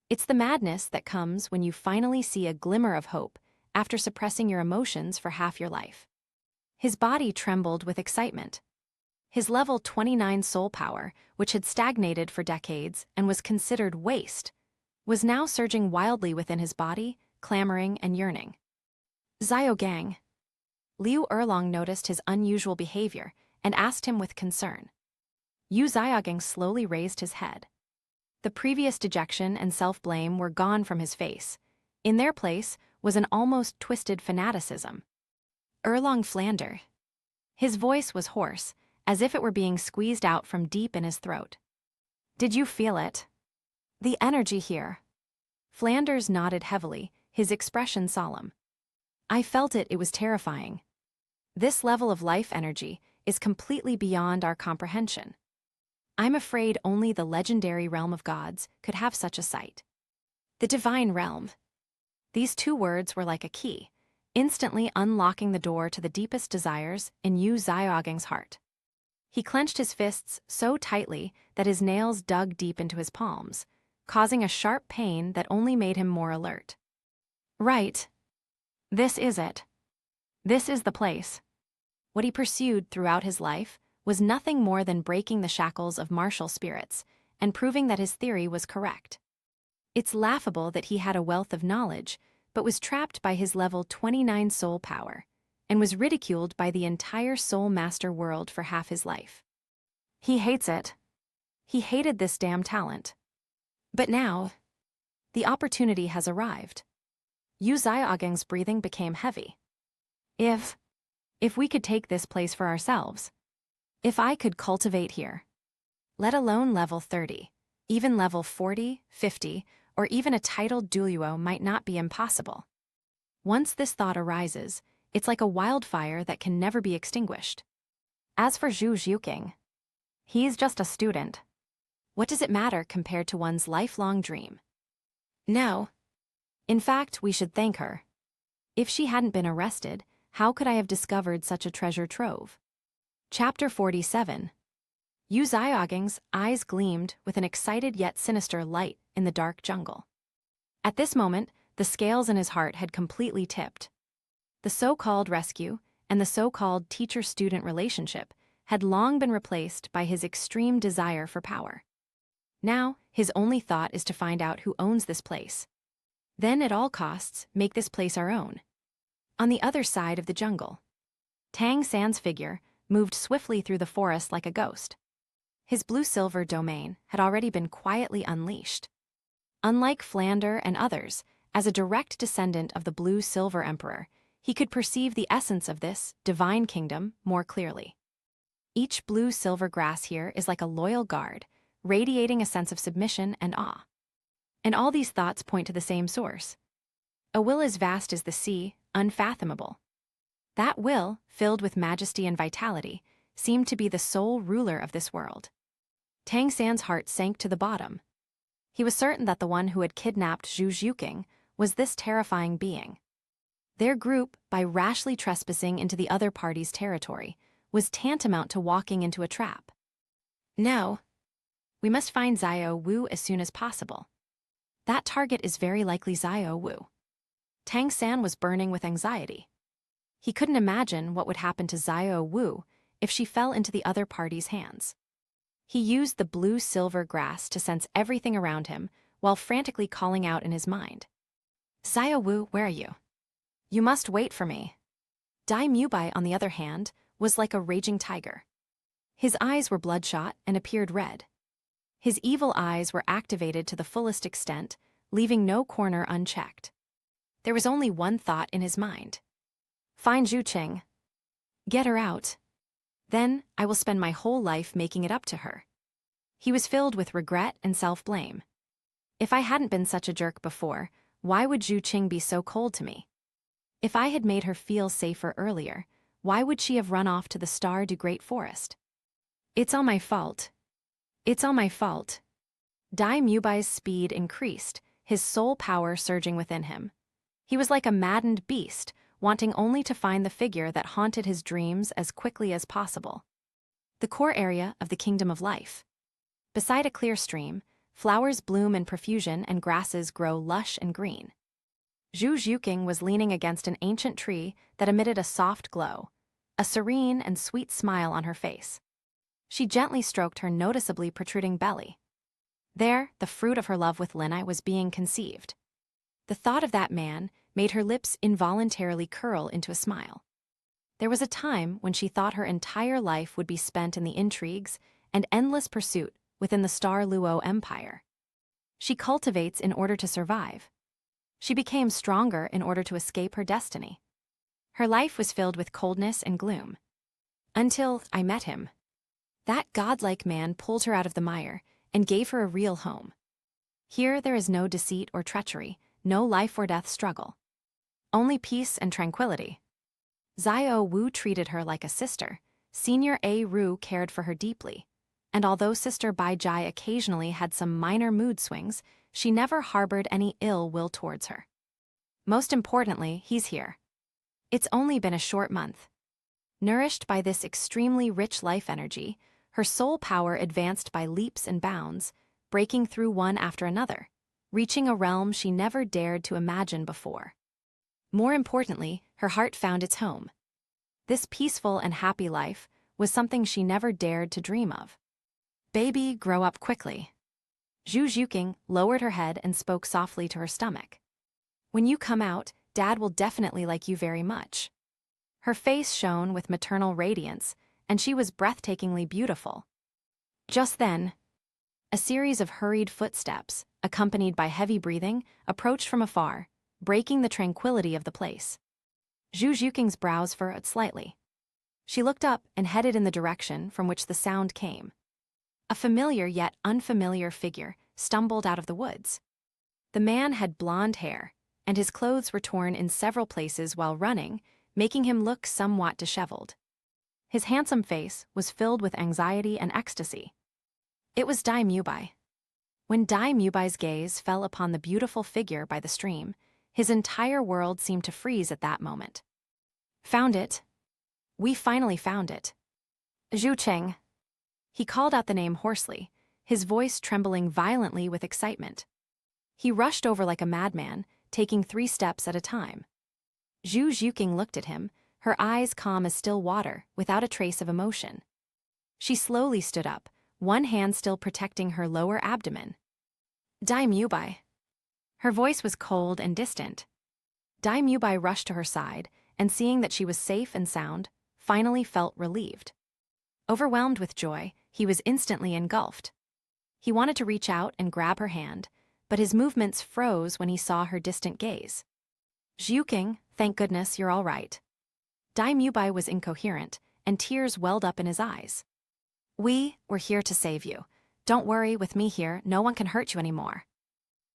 Speaker 1: It's the madness that comes when you finally see a glimmer of hope after suppressing your emotions for half your life. His body trembled with excitement. His level 29 soul power, which had stagnated for decades and was considered waste, was now surging wildly within his body, clamoring and yearning. Xiaogang. Liu Erlong noticed his unusual behavior and asked him with concern. Yu Xiaogang slowly raised his head. The previous dejection and self-blame were gone from his face. In their place was an almost twisted fanaticism. Erlong Flander. His voice was hoarse, as if it were being squeezed out from deep in his throat. Did you feel it? The energy here. Flanders nodded heavily, his expression solemn. I felt it was terrifying. This level of life energy is completely beyond our comprehension. I'm afraid only the legendary realm of gods could have such a sight. The divine realm. These two words were like a key, instantly unlocking the door to the deepest desires in Yu Xiaogeng's heart. He clenched his fists so tightly that his nails dug deep into his palms, causing a sharp pain that only made him more alert. Right. This is it. This is the place. What he pursued throughout his life was nothing more than breaking the shackles of martial spirits and proving that his theory was correct. It's laughable that he had a wealth of knowledge, but was trapped by his level 29 soul power, and was ridiculed by the entire soul master world for half his life. He hates it. He hated this damn talent. But now, the opportunity has arrived. Yu Xiaogeng's breathing became heavy. If we could take this place for ourselves, if I could cultivate here, let alone level 30, even level 40, 50, or even a titled Douluo might not be impossible. Once this thought arises, it's like a wildfire that can never be extinguished. As for Zhu Zhuqing, he's just a student. What does it matter compared to one's lifelong dream? No. In fact, we should thank her. If she hadn't been arrested, how could I have discovered such a treasure trove? Chapter 47. Yu Xiaogeng's eyes gleamed with an excited yet sinister light in the dark jungle. At this moment, the scales in his heart had completely tipped. The so-called rescue and the so-called teacher-student relationship had long been replaced by his extreme desire for power. Now, his only thought is to find out who owns this place. Then, at all costs, make this place our own. On the other side of the jungle, Tang San's figure moved swiftly through the forest like a ghost. His blue-silver domain had already been quietly unleashed. Unlike Flander and others, as a direct descendant of the blue-silver emperor, he could perceive the essence of this divine kingdom more clearly. Each blue-silver grass here is like a loyal guard, radiating a sense of submission and awe. And all these thoughts point to the same source. A will as vast as the sea, unfathomable. That will, filled with majesty and vitality, seemed to be the sole ruler of this world. Tang San's heart sank to the bottom. He was certain that the one who had kidnapped Zhu Zhuqing was this terrifying being. Their group, by rashly trespassing into the other party's territory, was tantamount to walking into a trap. No. We must find Xiao Wu as soon as possible. That target is very likely Xiao Wu. Tang San was burning with anxiety. He couldn't imagine what would happen to Xiao Wu if she fell into the other party's hands. He used the blue-silver grass to sense everything around him while frantically calling out in his mind. Xiao Wu, where are you? You must wait for me. Dai Mubai, on the other hand, was like a raging tiger. His eyes were bloodshot and appeared red. His evil eyes were activated to the fullest extent, leaving no corner unchecked. There was only one thought in his mind. Find Zhu Qing. Get her out. Then I will spend my whole life making it up to her. He was filled with regret and self-blame. If I hadn't been such a jerk before, why would Zhu Qing be so cold to me? If I had made her feel safer earlier, why would she have run off to the Star du Great Forest? It's all my fault. It's all my fault. Dai Mubai's speed increased, his soul power surging within him. He was like a maddened beast, wanting only to find the figure that haunted his dreams as quickly as possible. The core area of the Kingdom of Life. Beside a clear stream, flowers bloom in profusion and grasses grow lush and green. Zhu Zhuqing was leaning against an ancient tree that emitted a soft glow, a serene and sweet smile on her face. She gently stroked her noticeably protruding belly. There, the fruit of her love with Linai was being conceived. The thought of that man made her lips involuntarily curl into a smile. There was a time when she thought her entire life would be spent in the intrigues and endless pursuit within the Star Luo Empire. She cultivates in order to survive. She became stronger in order to escape her destiny. Her life was filled with coldness and gloom. Until I met him. That godlike man pulled her out of the mire and gave her a real home. Here there is no deceit or treachery, no life or death struggle. Only peace and tranquility. Xiao Wu treated her like a sister. Senior A Ru cared for her deeply. And although Sister Bai Jai occasionally had some minor mood swings, she never harbored any ill will towards her. Most importantly, he's here. It's only been a short month. Nourished by this extremely rich life energy, her soul power advanced by leaps and bounds, breaking through one after another, reaching a realm she never dared to imagine before. More importantly, her heart found its home. This peaceful and happy life was something she never dared to dream of. Baby, grow up quickly. Zhu Zhuqing lowered her head and spoke softly to her stomach. When you come out, Dad will definitely like you very much. Her face shone with maternal radiance, and she was breathtakingly beautiful. Just then, a series of hurried footsteps, accompanied by heavy breathing, approached from afar, breaking the tranquility of the place. Zhu Zhuqing's brows furrowed slightly. She looked up and headed in the direction from which the sound came. A familiar yet unfamiliar figure stumbled out of the woods. The man had blonde hair, and his clothes were torn in several places while running, making him look somewhat disheveled. His handsome face was filled with anxiety and ecstasy. It was Dai Mubai. When Dai Mubai's gaze fell upon the beautiful figure by the stream, his entire world seemed to freeze at that moment. Found it. We finally found it. Zhu Cheng. He called out the name hoarsely, his voice trembling violently with excitement. He rushed over like a madman, taking 3 steps at a time. Zhu Zhuqing looked at him, her eyes calm as still water, without a trace of emotion. She slowly stood up, one hand still protecting her lower abdomen. Dai Mubai. Her voice was cold and distant. Dai Mubai rushed to her side, and seeing that she was safe and sound, finally felt relieved. Overwhelmed with joy, he was instantly engulfed. He wanted to reach out and grab her hand, but his movements froze when he saw her distant gaze. Zhuqing, thank goodness you're all right. Dai Mubai was incoherent, and tears welled up in his eyes. We're here to save you. Don't worry, with me here, no one can hurt you anymore.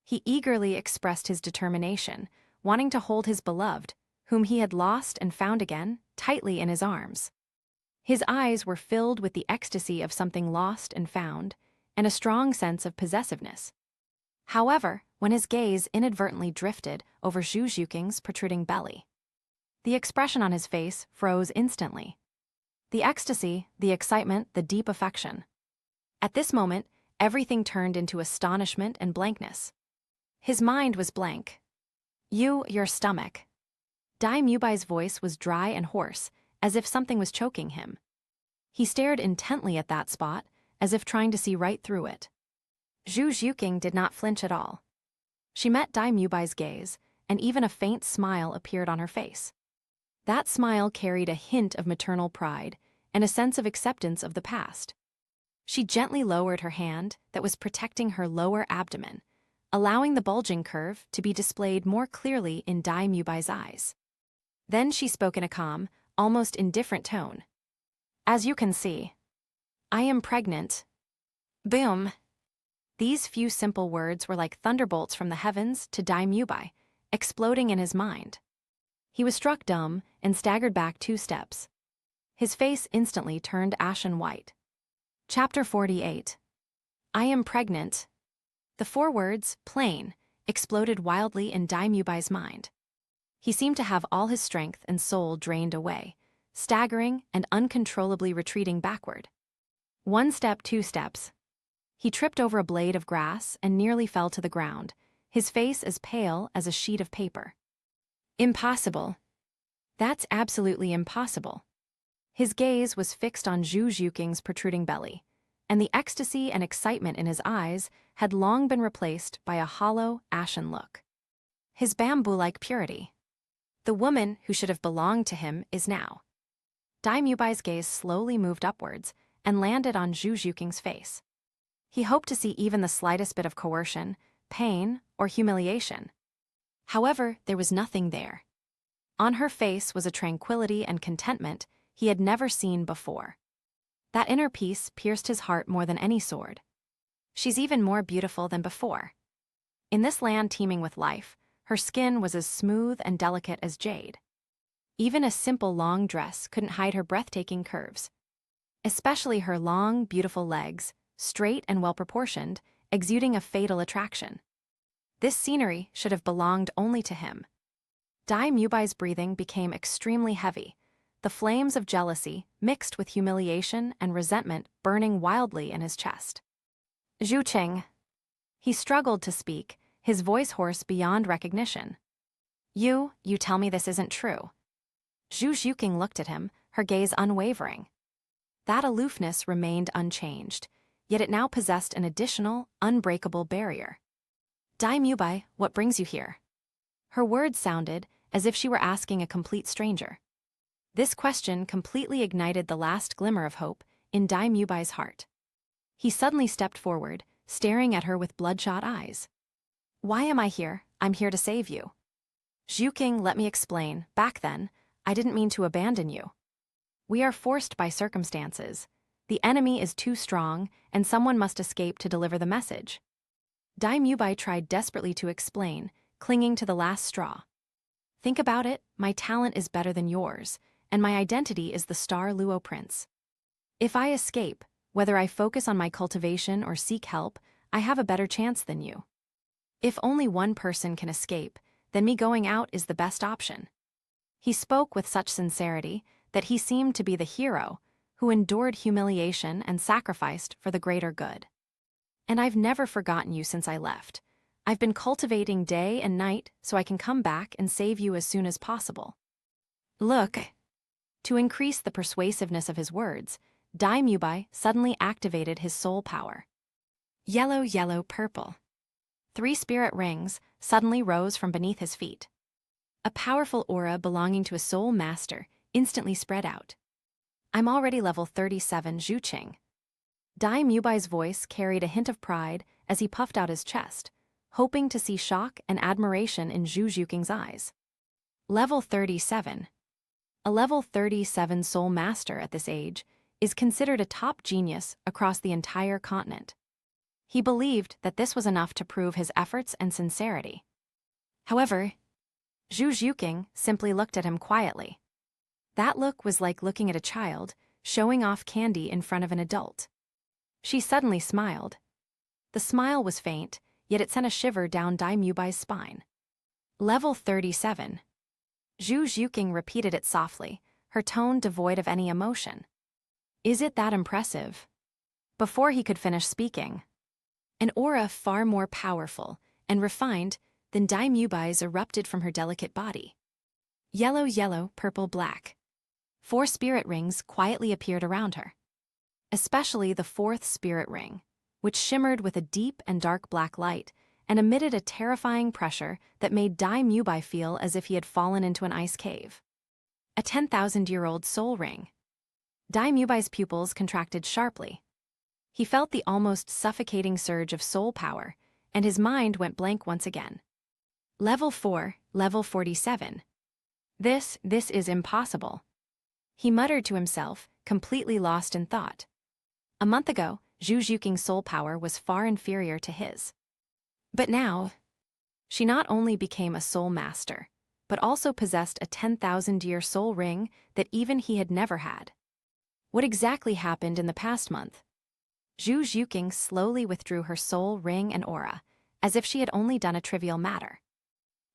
Speaker 1: He eagerly expressed his determination, wanting to hold his beloved, whom he had lost and found again, tightly in his arms. His eyes were filled with the ecstasy of something lost and found, and a strong sense of possessiveness. However, when his gaze inadvertently drifted over Zhu Zhuqing's protruding belly, the expression on his face froze instantly. The ecstasy, the excitement, the deep affection. At this moment, everything turned into astonishment and blankness. His mind was blank. Your stomach. Dai Mubai's voice was dry and hoarse, as if something was choking him. He stared intently at that spot, as if trying to see right through it. Zhu Zhuqing did not flinch at all. She met Dai Mubai's gaze, and even a faint smile appeared on her face. That smile carried a hint of maternal pride and a sense of acceptance of the past. She gently lowered her hand that was protecting her lower abdomen, allowing the bulging curve to be displayed more clearly in Dai Mubai's eyes. Then she spoke in a calm, almost indifferent tone. As you can see, I am pregnant. Boom. These few simple words were like thunderbolts from the heavens to Dai Mubai, exploding in his mind. He was struck dumb and staggered back 2 steps. His face instantly turned ashen white. Chapter 48. I am pregnant. The 4 words, plain, exploded wildly in Dai Mubai's mind. He seemed to have all his strength and soul drained away, staggering and uncontrollably retreating backward. 1 step, 2 steps. He tripped over a blade of grass and nearly fell to the ground, his face as pale as a sheet of paper. Impossible. That's absolutely impossible. His gaze was fixed on Zhu Zhuqing's protruding belly, and the ecstasy and excitement in his eyes had long been replaced by a hollow, ashen look. His bamboo-like purity. The woman who should have belonged to him is now. Dai Mubai's gaze slowly moved upwards and landed on Zhu Zhuqing's face. He hoped to see even the slightest bit of coercion, pain, or humiliation. However, there was nothing there. On her face was a tranquility and contentment he had never seen before. That inner peace pierced his heart more than any sword. She's even more beautiful than before. In this land teeming with life, her skin was as smooth and delicate as jade. Even a simple long dress couldn't hide her breathtaking curves. Especially her long, beautiful legs, straight and well-proportioned, exuding a fatal attraction. This scenery should have belonged only to him. Dai Mubai's breathing became extremely heavy, the flames of jealousy mixed with humiliation and resentment burning wildly in his chest. Zhu Qing. He struggled to speak, his voice hoarse beyond recognition. You tell me this isn't true. Zhu Zhuqing looked at him, her gaze unwavering. That aloofness remained unchanged, yet it now possessed an additional, unbreakable barrier. Dai Mubai, what brings you here? Her words sounded as if she were asking a complete stranger. This question completely ignited the last glimmer of hope in Dai Mubai's heart. He suddenly stepped forward, staring at her with bloodshot eyes. Why am I here? I'm here to save you. Zhuqing, let me explain. Back then, I didn't mean to abandon you. We are forced by circumstances. The enemy is too strong, and someone must escape to deliver the message. Dai Mubai tried desperately to explain, clinging to the last straw. Think about it, my talent is better than yours, and my identity is the Star Luo Prince. If I escape, whether I focus on my cultivation or seek help, I have a better chance than you. If only one person can escape, then me going out is the best option. He spoke with such sincerity that he seemed to be the hero who endured humiliation and sacrificed for the greater good. And I've never forgotten you since I left. I've been cultivating day and night so I can come back and save you as soon as possible. Look. To increase the persuasiveness of his words, Dai Mubai suddenly activated his soul power. Yellow, yellow, purple. 3 spirit rings suddenly rose from beneath his feet. A powerful aura belonging to a soul master instantly spread out. I'm already level 37, Zhu Qing. Dai Mubai's voice carried a hint of pride as he puffed out his chest, hoping to see shock and admiration in Zhu Zhuqing's eyes. Level 37. A level 37 soul master at this age is considered a top genius across the entire continent. He believed that this was enough to prove his efforts and sincerity. However, Zhu Zhuqing simply looked at him quietly. That look was like looking at a child showing off candy in front of an adult. She suddenly smiled. The smile was faint, yet it sent a shiver down Dai Mubai's spine. Level 37. Zhu Zhuqing repeated it softly, her tone devoid of any emotion. Is it that impressive? Before he could finish speaking, an aura far more powerful and refined than Dai Mubai's erupted from her delicate body. Yellow, yellow, purple, black. 4 spirit rings quietly appeared around her. Especially the 4th spirit ring, which shimmered with a deep and dark black light and emitted a terrifying pressure that made Dai Mubai feel as if he had fallen into an ice cave. A 10,000-year-old soul ring. Dai Mubai's pupils contracted sharply. He felt the almost suffocating surge of soul power, and his mind went blank once again. Level 4, level 47. This is impossible. He muttered to himself, completely lost in thought. A month ago, Zhu Zhuqing's soul power was far inferior to his. But now, she not only became a soul master, but also possessed a 10,000-year soul ring that even he had never had. What exactly happened in the past month? Zhu Zhuqing slowly withdrew her soul ring and aura, as if she had only done a trivial matter.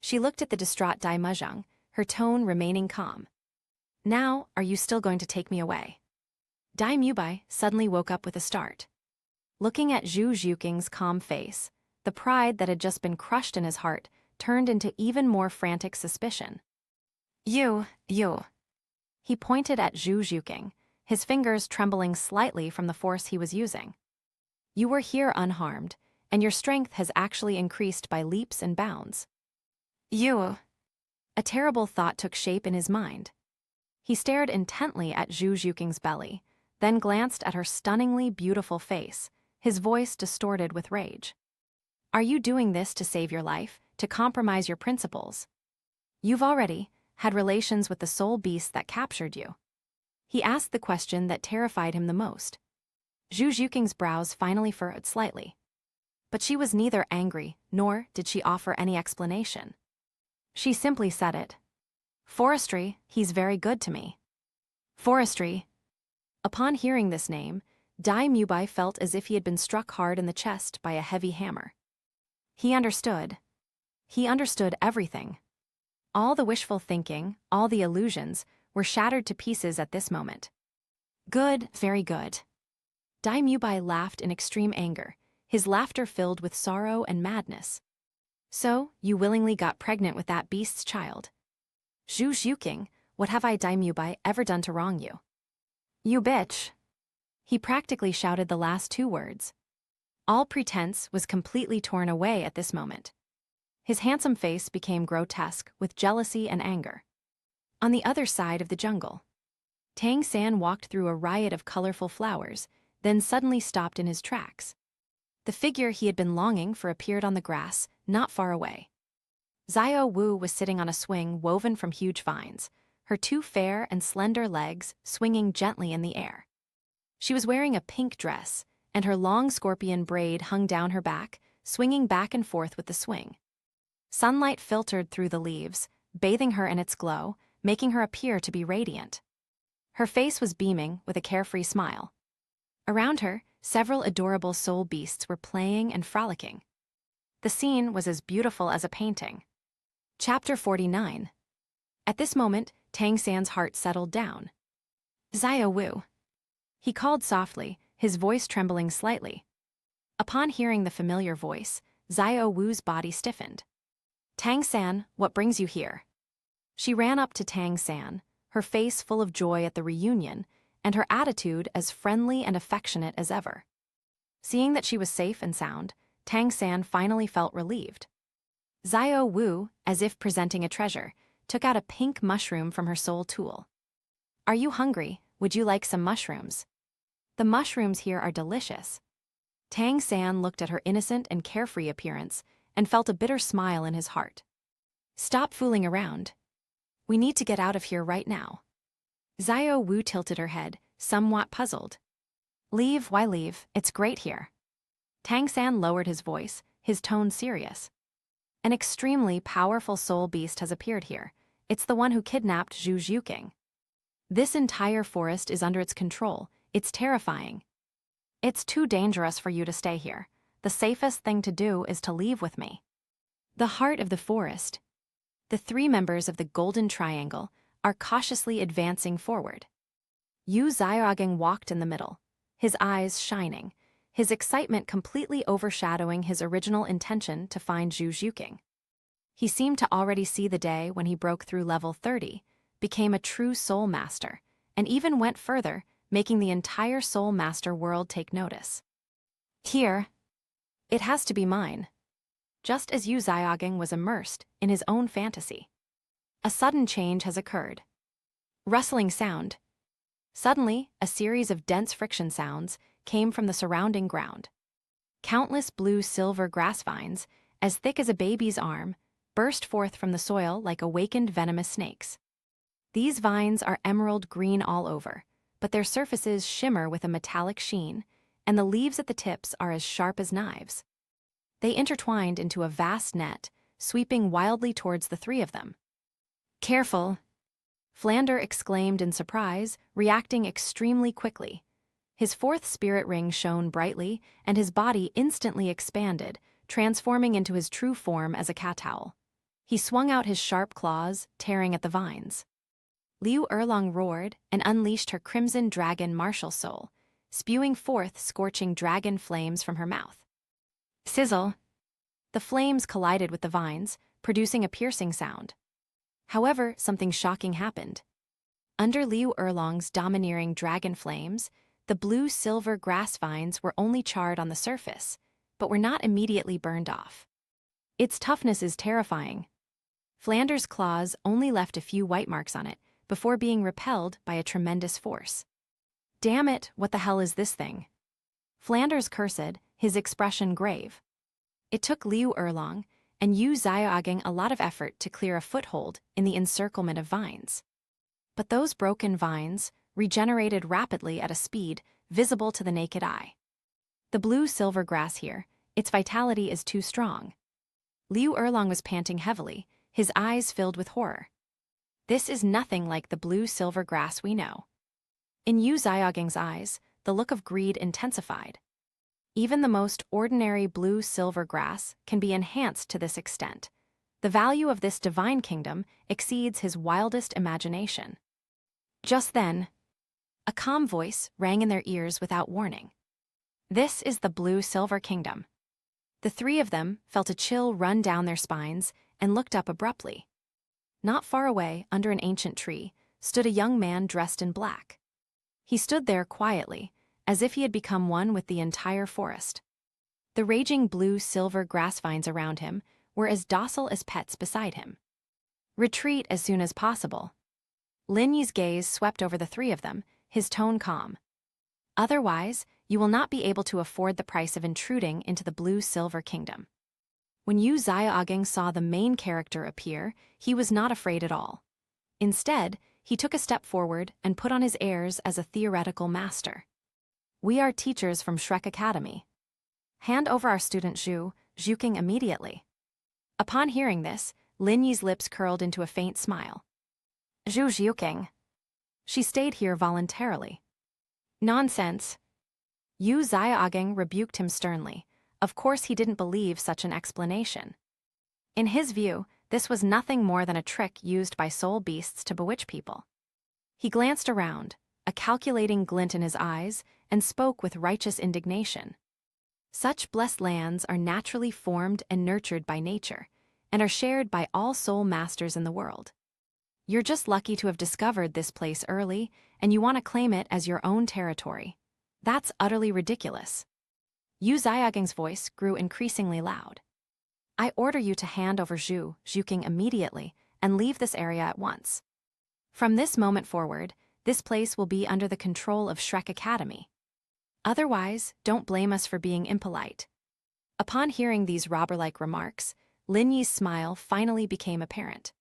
Speaker 1: She looked at the distraught Dai Muzheng, her tone remaining calm. Now, are you still going to take me away? Dai Mubai suddenly woke up with a start. Looking at Zhu Zhuqing's calm face, the pride that had just been crushed in his heart turned into even more frantic suspicion. You. He pointed at Zhu Zhuqing, his fingers trembling slightly from the force he was using. You were here unharmed, and your strength has actually increased by leaps and bounds. You. A terrible thought took shape in his mind. He stared intently at Zhu Zhuqing's belly, then glanced at her stunningly beautiful face, his voice distorted with rage. Are you doing this to save your life, to compromise your principles? You've already had relations with the soul beast that captured you? He asked the question that terrified him the most. Zhu Zhuqing's brows finally furrowed slightly. But she was neither angry, nor did she offer any explanation. She simply said it. Forestry, he's very good to me. Forestry. Upon hearing this name, Dai Mubai felt as if he had been struck hard in the chest by a heavy hammer. He understood. He understood everything. All the wishful thinking, all the illusions, were shattered to pieces at this moment. Good, very good. Dai Mubai laughed in extreme anger, his laughter filled with sorrow and madness. So, you willingly got pregnant with that beast's child. Zhu Zhuqing, what have I, Dai Mubai, ever done to wrong you? You bitch. He practically shouted the last two words. All pretense was completely torn away at this moment. His handsome face became grotesque with jealousy and anger. On the other side of the jungle, Tang San walked through a riot of colorful flowers, then suddenly stopped in his tracks. The figure he had been longing for appeared on the grass, not far away. Xiao Wu was sitting on a swing woven from huge vines, her two fair and slender legs swinging gently in the air. She was wearing a pink dress, and her long scorpion braid hung down her back, swinging back and forth with the swing. Sunlight filtered through the leaves, bathing her in its glow, making her appear to be radiant. Her face was beaming with a carefree smile. Around her, several adorable soul beasts were playing and frolicking. The scene was as beautiful as a painting. Chapter 49. At this moment, Tang San's heart settled down. Xiao Wu. He called softly, his voice trembling slightly. Upon hearing the familiar voice, Xiao Wu's body stiffened. Tang San, what brings you here? She ran up to Tang San, her face full of joy at the reunion, and her attitude as friendly and affectionate as ever. Seeing that she was safe and sound, Tang San finally felt relieved. Xiao Wu, as if presenting a treasure, took out a pink mushroom from her soul tool. Are you hungry? Would you like some mushrooms? The mushrooms here are delicious. Tang San looked at her innocent and carefree appearance and felt a bitter smile in his heart. Stop fooling around. We need to get out of here right now. Xiao Wu tilted her head, somewhat puzzled. Leave, why leave? It's great here. Tang San lowered his voice, his tone serious. An extremely powerful soul beast has appeared here. It's the one who kidnapped Zhu Zhuqing. This entire forest is under its control. It's terrifying. It's too dangerous for you to stay here. The safest thing to do is to leave with me. The heart of the forest. The three members of the Golden Triangle are cautiously advancing forward. Yu Xiaogeng walked in the middle, his eyes shining, his excitement completely overshadowing his original intention to find Zhu Zhuqing. He seemed to already see the day when he broke through level 30, became a true soul master, and even went further, making the entire soul master world take notice. Here, it has to be mine. Just as Yu Xiaogeng was immersed in his own fantasy. A sudden change has occurred. Rustling sound. Suddenly, a series of dense friction sounds came from the surrounding ground. Countless blue-silver grass vines, as thick as a baby's arm, burst forth from the soil like awakened venomous snakes. These vines are emerald green all over, but their surfaces shimmer with a metallic sheen, and the leaves at the tips are as sharp as knives. They intertwined into a vast net, sweeping wildly towards the three of them. Careful! Flander exclaimed in surprise, reacting extremely quickly. His fourth spirit ring shone brightly, and his body instantly expanded, transforming into his true form as a cat owl. He swung out his sharp claws, tearing at the vines. Liu Erlong roared and unleashed her crimson dragon martial soul, spewing forth scorching dragon flames from her mouth. Sizzle! The flames collided with the vines, producing a piercing sound. However, something shocking happened. Under Liu Erlong's domineering dragon flames, the blue-silver grass vines were only charred on the surface, but were not immediately burned off. Its toughness is terrifying. Flander's claws only left a few white marks on it before being repelled by a tremendous force. Damn it, what the hell is this thing? Flanders cursed, his expression grave. It took Liu Erlong, and Yu Xiaogang a lot of effort to clear a foothold in the encirclement of vines. But those broken vines regenerated rapidly at a speed visible to the naked eye. The blue-silver grass here, its vitality is too strong. Liu Erlong was panting heavily, his eyes filled with horror. This is nothing like the blue-silver grass we know. In Yu Xiaogang's eyes, the look of greed intensified. Even the most ordinary blue-silver grass can be enhanced to this extent. The value of this divine kingdom exceeds his wildest imagination. Just then, a calm voice rang in their ears without warning. This is the blue-silver kingdom. The three of them felt a chill run down their spines and looked up abruptly. Not far away, under an ancient tree, stood a young man dressed in black. He stood there quietly, as if he had become one with the entire forest. The raging blue-silver grass vines around him were as docile as pets beside him. Retreat as soon as possible. Lin Yi's gaze swept over the three of them, his tone calm. Otherwise, you will not be able to afford the price of intruding into the blue-silver kingdom. When Yu Xiaogang saw the main character appear, he was not afraid at all. Instead, he took a step forward and put on his airs as a theoretical master. We are teachers from Shrek Academy. Hand over our student Zhuking immediately. Upon hearing this, Lin Yi's lips curled into a faint smile. Zhuking. She stayed here voluntarily. Nonsense. Yu Xiaogang rebuked him sternly. Of course he didn't believe such an explanation. In his view, this was nothing more than a trick used by soul beasts to bewitch people. He glanced around, a calculating glint in his eyes, and spoke with righteous indignation. Such blessed lands are naturally formed and nurtured by nature, and are shared by all soul masters in the world. You're just lucky to have discovered this place early, and you want to claim it as your own territory. That's utterly ridiculous. Yu Xiaogang's voice grew increasingly loud. I order you to hand over Zhuking immediately and leave this area at once. From this moment forward, this place will be under the control of Shrek Academy. Otherwise, don't blame us for being impolite. Upon hearing these robber-like remarks, Lin Yi's smile finally became apparent.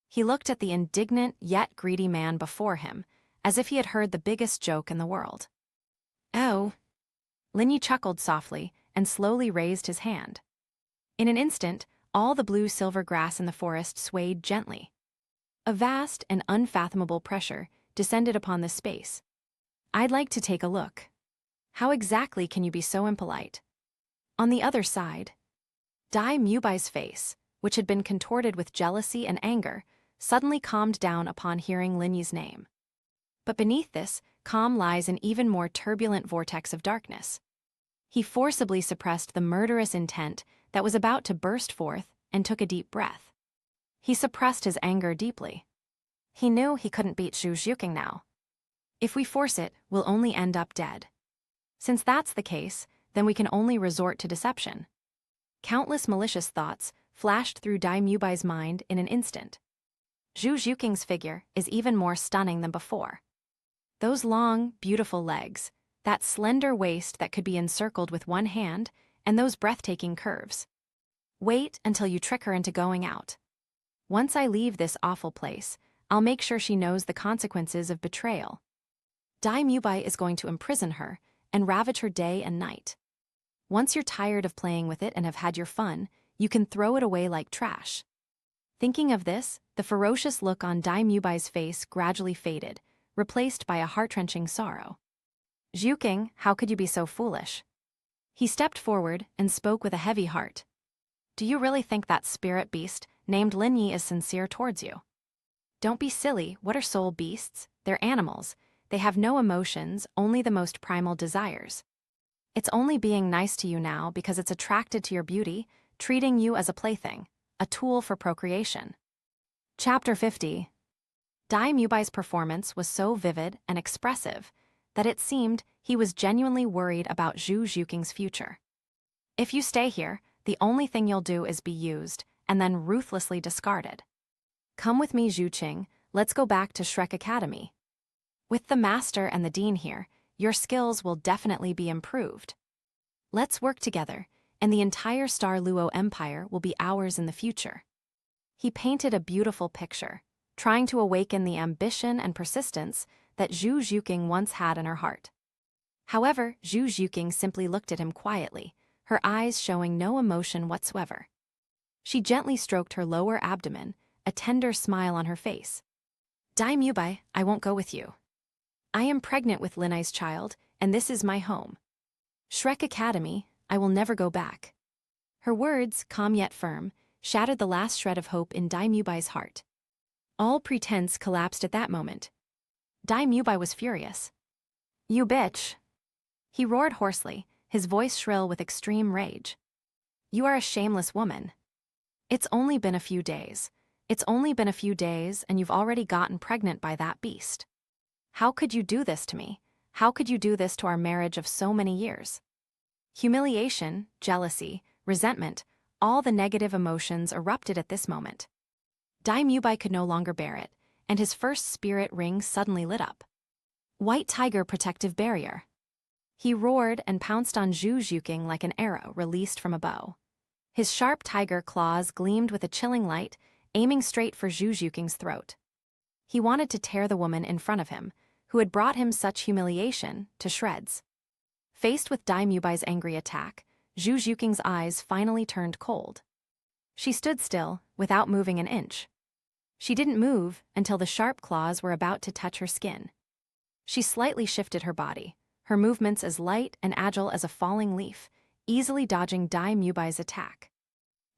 Speaker 1: He looked at the indignant yet greedy man before him, as if he had heard the biggest joke in the world. Oh. Lin Yi chuckled softly and slowly raised his hand. In an instant, all the blue-silver grass in the forest swayed gently. A vast and unfathomable pressure descended upon this space. I'd like to take a look. How exactly can you be so impolite? On the other side, Dai Mubai's face, which had been contorted with jealousy and anger, suddenly calmed down upon hearing Lin Yi's name. But beneath this calm lies an even more turbulent vortex of darkness. He forcibly suppressed the murderous intent that was about to burst forth and took a deep breath. He suppressed his anger deeply. He knew he couldn't beat Zhuking now. If we force it, we'll only end up dead. Since that's the case, then we can only resort to deception. Countless malicious thoughts flashed through Dai Mubai's mind in an instant. Zhuking's figure is even more stunning than before. Those long, beautiful legs, that slender waist that could be encircled with one hand, and those breathtaking curves. Wait until you trick her into going out. Once I leave this awful place, I'll make sure she knows the consequences of betrayal. Dai Mubai is going to imprison her and ravage her day and night. Once you're tired of playing with it and have had your fun, you can throw it away like trash. Thinking of this, the ferocious look on Dai Mubai's face gradually faded, replaced by a heart-wrenching sorrow. Zhuking, how could you be so foolish? He stepped forward and spoke with a heavy heart. Do you really think that spirit beast named Lin Yi is sincere towards you? Don't be silly. What are soul beasts? They're animals. They have no emotions, only the most primal desires. It's only being nice to you now because it's attracted to your beauty, treating you as a plaything, a tool for procreation. Chapter 50. Dai Mubai's performance was so vivid and expressive that it seemed he was genuinely worried about Zhuking's future. If you stay here, the only thing you'll do is be used and then ruthlessly discarded. Come with me, Zhuqing, let's go back to Shrek Academy. With the master and the dean here, your skills will definitely be improved. Let's work together, and the entire Star Luo Empire will be ours in the future. He painted a beautiful picture, trying to awaken the ambition and persistence that Zhu Zhuqing once had in her heart. However, Zhu Zhuqing simply looked at him quietly, her eyes showing no emotion whatsoever. She gently stroked her lower abdomen, a tender smile on her face. "Dai Mubai, I won't go with you. I am pregnant with Linai's child, and this is my home. Shrek Academy, I will never go back." Her words, calm yet firm, shattered the last shred of hope in Dai Mubai's heart. All pretense collapsed at that moment. Dai Mubai was furious. "You bitch!" He roared hoarsely, his voice shrill with extreme rage. "You are a shameless woman. It's only been a few days. It's only been a few days, and you've already gotten pregnant by that beast. How could you do this to me? How could you do this to our marriage of so many years?" Humiliation, jealousy, resentment, all the negative emotions erupted at this moment. Dai Mubai could no longer bear it, and his first spirit ring suddenly lit up. White Tiger Protective Barrier. He roared and pounced on Zhu Zhuqing like an arrow released from a bow. His sharp tiger claws gleamed with a chilling light, aiming straight for Zhu Zhuqing's throat. He wanted to tear the woman in front of him, who had brought him such humiliation, to shreds. Faced with Dai Mubai's angry attack, Zhu Zhuqing's eyes finally turned cold. She stood still, without moving an inch. She didn't move until the sharp claws were about to touch her skin. She slightly shifted her body, her movements as light and agile as a falling leaf, easily dodging Dai Mubai's attack.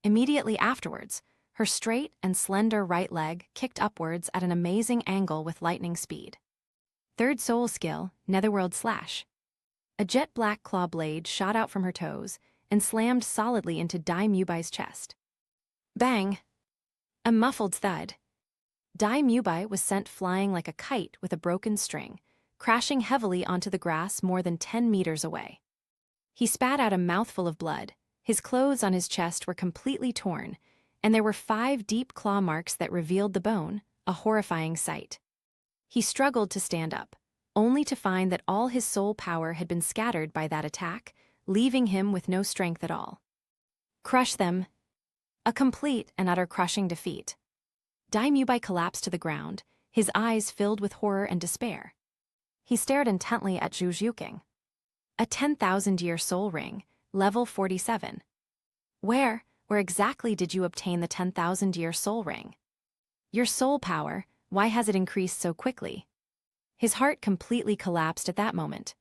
Speaker 1: Immediately afterwards, her straight and slender right leg kicked upwards at an amazing angle with lightning speed. Third soul skill, Netherworld Slash. A jet black claw blade shot out from her toes and slammed solidly into Dai Mubai's chest. Bang! A muffled thud. Dai Mubai was sent flying like a kite with a broken string, crashing heavily onto the grass more than 10 meters away. He spat out a mouthful of blood, his clothes on his chest were completely torn, and there were 5 deep claw marks that revealed the bone, a horrifying sight. He struggled to stand up, only to find that all his soul power had been scattered by that attack, leaving him with no strength at all. Crush them. A complete and utter crushing defeat. Dai Mubai collapsed to the ground, his eyes filled with horror and despair. He stared intently at Zhu Zhuqing. A 10,000-year soul ring, level 47. Where exactly did you obtain the 10,000-year soul ring? Your soul power, why has it increased so quickly? His heart completely collapsed at that moment.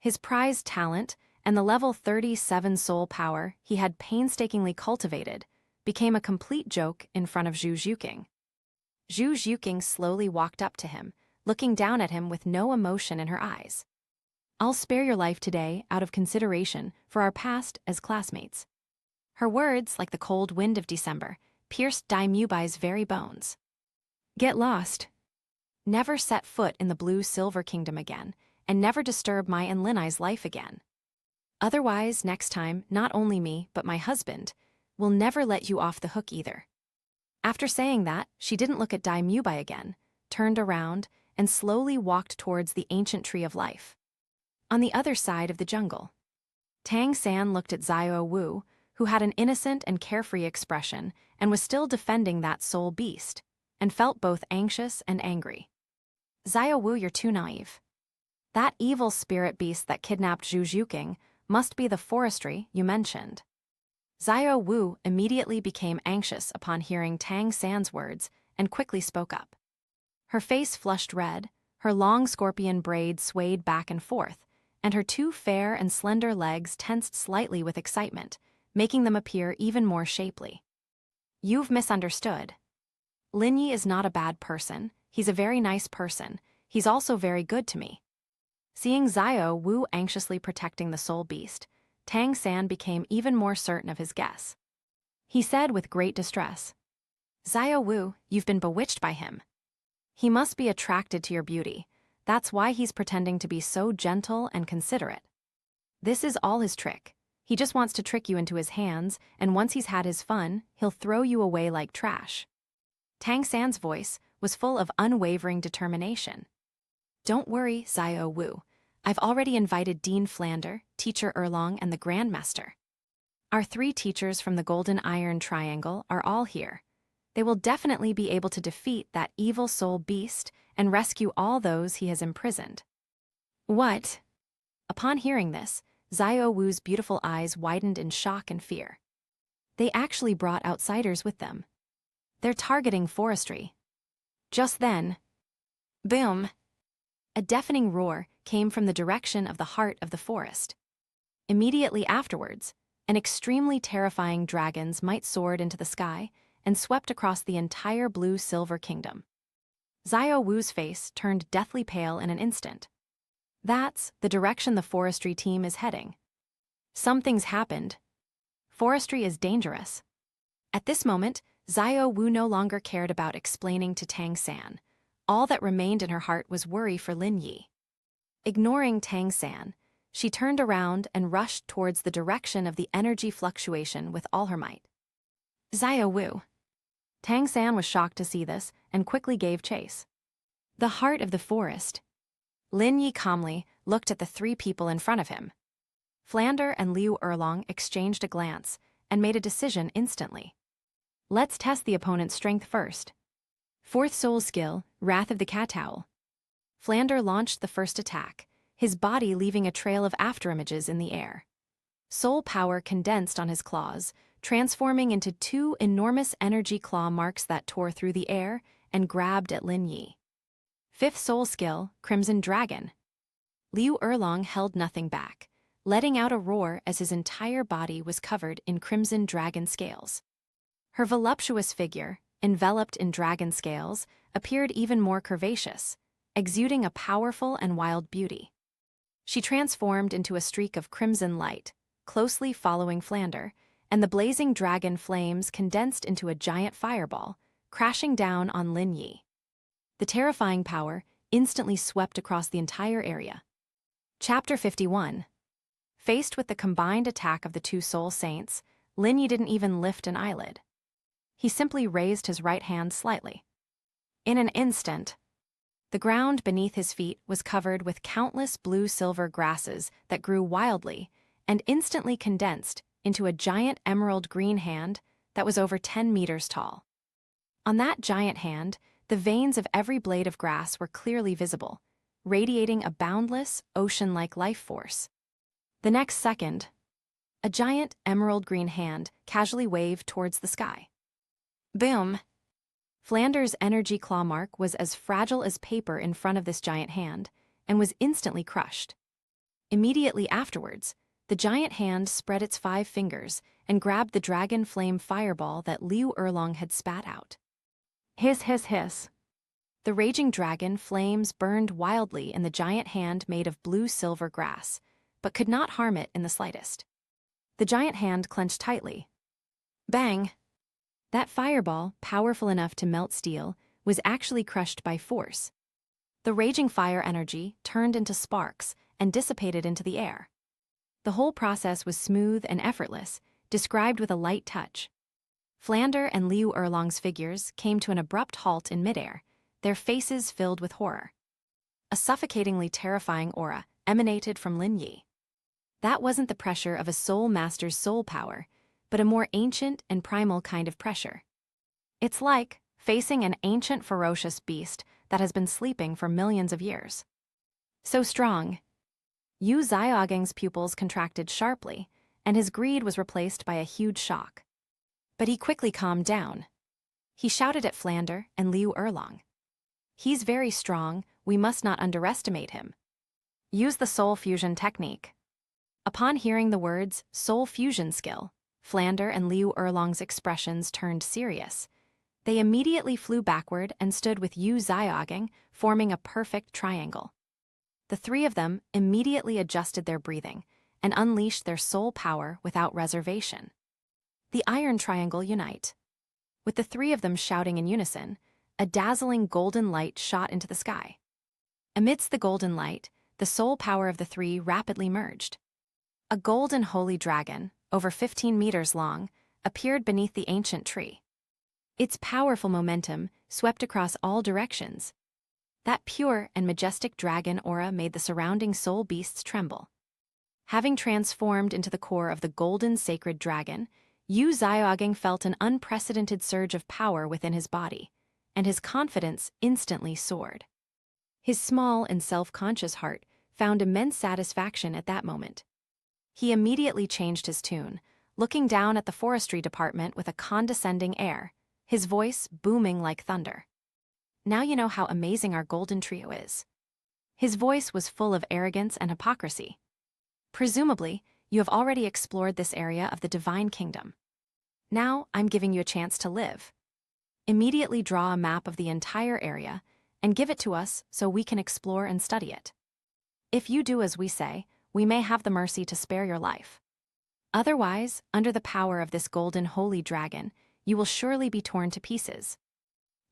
Speaker 1: His prized talent and the level 37 soul power he had painstakingly cultivated became a complete joke in front of Zhu Zhuqing. Zhu Zhuqing slowly walked up to him, looking down at him with no emotion in her eyes. "I'll spare your life today out of consideration for our past as classmates." Her words, like the cold wind of December, pierced Dai Mubai's very bones. "Get lost. Never set foot in the Blue Silver Kingdom again, and never disturb my and Linai's life again. Otherwise, next time, not only me, but my husband, will never let you off the hook either." After saying that, she didn't look at Dai Mubai again, turned around, and slowly walked towards the ancient tree of life. On the other side of the jungle, Tang San looked at Xiao Wu, who had an innocent and carefree expression and was still defending that soul beast, and felt both anxious and angry. "Xiao Wu, you're too naive. That evil spirit beast that kidnapped Zhu Zhuqing must be the forestry you mentioned." Xiao Wu immediately became anxious upon hearing Tang San's words and quickly spoke up. Her face flushed red, her long scorpion braid swayed back and forth, and her 2 fair and slender legs tensed slightly with excitement, making them appear even more shapely. "You've misunderstood. Linyi is not a bad person, he's a very nice person, he's also very good to me." Seeing Xiao Wu anxiously protecting the soul beast, Tang San became even more certain of his guess. He said with great distress, "Xiao Wu, you've been bewitched by him. He must be attracted to your beauty, that's why he's pretending to be so gentle and considerate. This is all his trick. He just wants to trick you into his hands, and once he's had his fun, he'll throw you away like trash." Tang San's voice was full of unwavering determination. "Don't worry, Xiao Wu. I've already invited Dean Flander, Teacher Erlong, and the Grandmaster. Our 3 teachers from the Golden Iron Triangle are all here. They will definitely be able to defeat that evil soul beast and rescue all those he has imprisoned.
Speaker 2: What?
Speaker 1: Upon hearing this, Xiao Wu's beautiful eyes widened in shock and fear. They actually brought outsiders with them. They're targeting forestry. Just then, boom! A deafening roar came from the direction of the heart of the forest. Immediately afterwards, an extremely terrifying dragon's might soared into the sky and swept across the entire blue-silver kingdom. Xiao Wu's face turned deathly pale in an instant. That's the direction the forestry team is heading. Something's happened. Forestry is dangerous. At this moment, Xiao Wu no longer cared about explaining to Tang San. All that remained in her heart was worry for Lin Yi. Ignoring Tang San, she turned around and rushed towards the direction of the energy fluctuation with all her might. Xiao Wu. Tang San was shocked to see this and quickly gave chase. The heart of the forest. Lin Yi calmly looked at the 3 people in front of him. Flander and Liu Erlong exchanged a glance and made a decision instantly. Let's test the opponent's strength first. 4th soul skill, Wrath of the Cat Owl. Flander launched the first attack, his body leaving a trail of afterimages in the air. Soul power condensed on his claws, transforming into 2 enormous energy claw marks that tore through the air and grabbed at Lin Yi. 5th soul skill, Crimson Dragon. Liu Erlong held nothing back, letting out a roar as his entire body was covered in crimson dragon scales. Her voluptuous figure, enveloped in dragon scales, appeared even more curvaceous, exuding a powerful and wild beauty. She transformed into a streak of crimson light, closely following Flander, and the blazing dragon flames condensed into a giant fireball, crashing down on Lin Yi. The terrifying power instantly swept across the entire area. Chapter 51. Faced with the combined attack of the 2 soul saints, Lin Yi didn't even lift an eyelid. He simply raised his right hand slightly. In an instant, the ground beneath his feet was covered with countless blue-silver grasses that grew wildly and instantly condensed into a giant emerald green hand that was over 10 meters tall. On that giant hand, the veins of every blade of grass were clearly visible, radiating a boundless, ocean-like life force. The next second, a giant emerald green hand casually waved towards the sky. Boom! Flander's energy claw mark was as fragile as paper in front of this giant hand and was instantly crushed. Immediately afterwards, the giant hand spread its 5 fingers and grabbed the dragon flame fireball that Liu Erlong had spat out. Hiss, hiss, hiss. The raging dragon flames burned wildly in the giant hand made of blue-silver grass, but could not harm it in the slightest. The giant hand clenched tightly. Bang! That fireball, powerful enough to melt steel, was actually crushed by force. The raging fire energy turned into sparks and dissipated into the air. The whole process was smooth and effortless, described with a light touch. Flander and Liu Erlong's figures came to an abrupt halt in midair, their faces filled with horror. A suffocatingly terrifying aura emanated from Lin Yi. That wasn't the pressure of a soul master's soul power, but a more ancient and primal kind of pressure. It's like facing an ancient ferocious beast that has been sleeping for millions of years. So strong. Yu Xiaogang's pupils contracted sharply, and his greed was replaced by a huge shock. But he quickly calmed down. He shouted at Flander and Liu Erlong. He's very strong, we must not underestimate him. Use the soul fusion technique. Upon hearing the words soul fusion skill, Flander and Liu Erlong's expressions turned serious. They immediately flew backward and stood with Yu Xiaogang, forming a perfect triangle. The 3 of them immediately adjusted their breathing and unleashed their soul power without reservation. The Iron Triangle unite. With the 3 of them shouting in unison, a dazzling golden light shot into the sky. Amidst the golden light, the soul power of the 3 rapidly merged. A golden holy dragon, over 15 meters long, appeared beneath the ancient tree. Its powerful momentum swept across all directions. That pure and majestic dragon aura made the surrounding soul beasts tremble. Having transformed into the core of the golden sacred dragon, Yu Xiaogang felt an unprecedented surge of power within his body, and his confidence instantly soared. His small and self-conscious heart found immense satisfaction at that moment. He immediately changed his tune, looking down at the forestry department with a condescending air, his voice booming like thunder. Now you know how amazing our golden trio is. His voice was full of arrogance and hypocrisy. Presumably, you have already explored this area of the divine kingdom. Now I'm giving you a chance to live. Immediately draw a map of the entire area and give it to us so we can explore and study it. If you do as we say, we may have the mercy to spare your life. Otherwise, under the power of this golden holy dragon, you will surely be torn to pieces.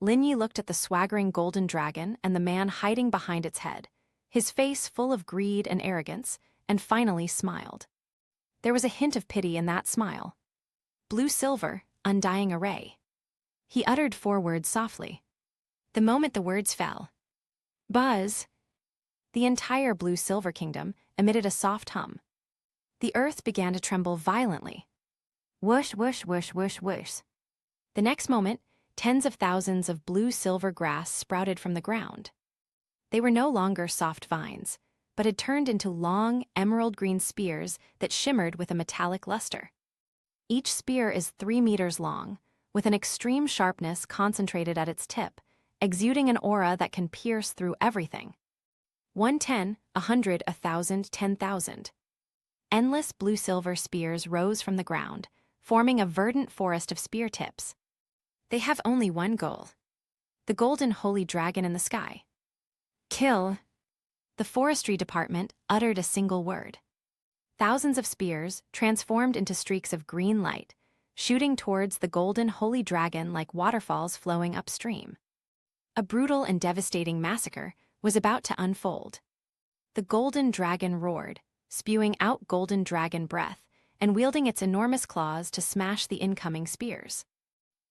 Speaker 1: Lin Yi looked at the swaggering golden dragon and the man hiding behind its head, his face full of greed and arrogance, and finally smiled. There was a hint of pity in that smile. Blue-silver, undying array. He uttered 4 words softly. The moment the words fell, buzz, the entire blue-silver kingdom emitted a soft hum. The earth began to tremble violently. Whoosh, whoosh, whoosh, whoosh, whoosh. The next moment, tens of thousands of blue-silver grass sprouted from the ground. They were no longer soft vines, but had turned into long, emerald-green spears that shimmered with a metallic luster. Each spear is 3 meters long, with an extreme sharpness concentrated at its tip, exuding an aura that can pierce through everything. 1, 10, 100, 1,000, 10,000. Endless blue-silver spears rose from the ground, forming a verdant forest of spear tips. They have only one goal: the golden holy dragon in the sky. Kill. The forestry department uttered a single word. Thousands of spears transformed into streaks of green light, shooting towards the golden holy dragon like waterfalls flowing upstream. A brutal and devastating massacre was about to unfold. The golden dragon roared, spewing out golden dragon breath and wielding its enormous claws to smash the incoming spears.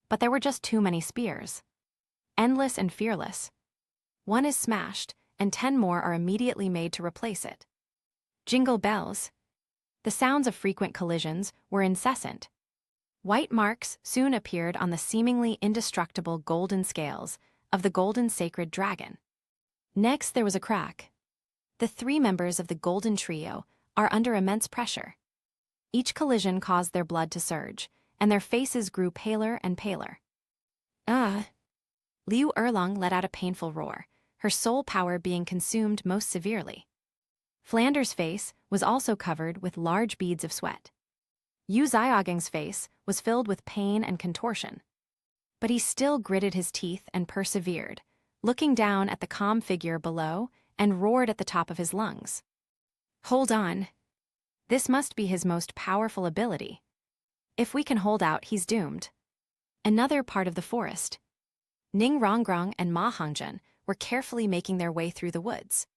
Speaker 1: But there were just too many spears. Endless and fearless. One is smashed, and 10 more are immediately made to replace it. Jingle bells. The sounds of frequent collisions were incessant. White marks soon appeared on the seemingly indestructible golden scales of the golden sacred dragon. Next, there was a crack. The 3 members of the golden trio are under immense pressure. Each collision caused their blood to surge, and their faces grew paler and paler. Liu Erlong let out a painful roar, her soul power being consumed most severely. Flander's face was also covered with large beads of sweat. Yu Xiaogang's face was filled with pain and contortion. But he still gritted his teeth and persevered, looking down at the calm figure below and roared at the top of his lungs. Hold on. This must be his most powerful ability. If we can hold out, he's doomed. Another part of the forest. Ning Rongrong and Ma Hongzhen were carefully making their way through the woods.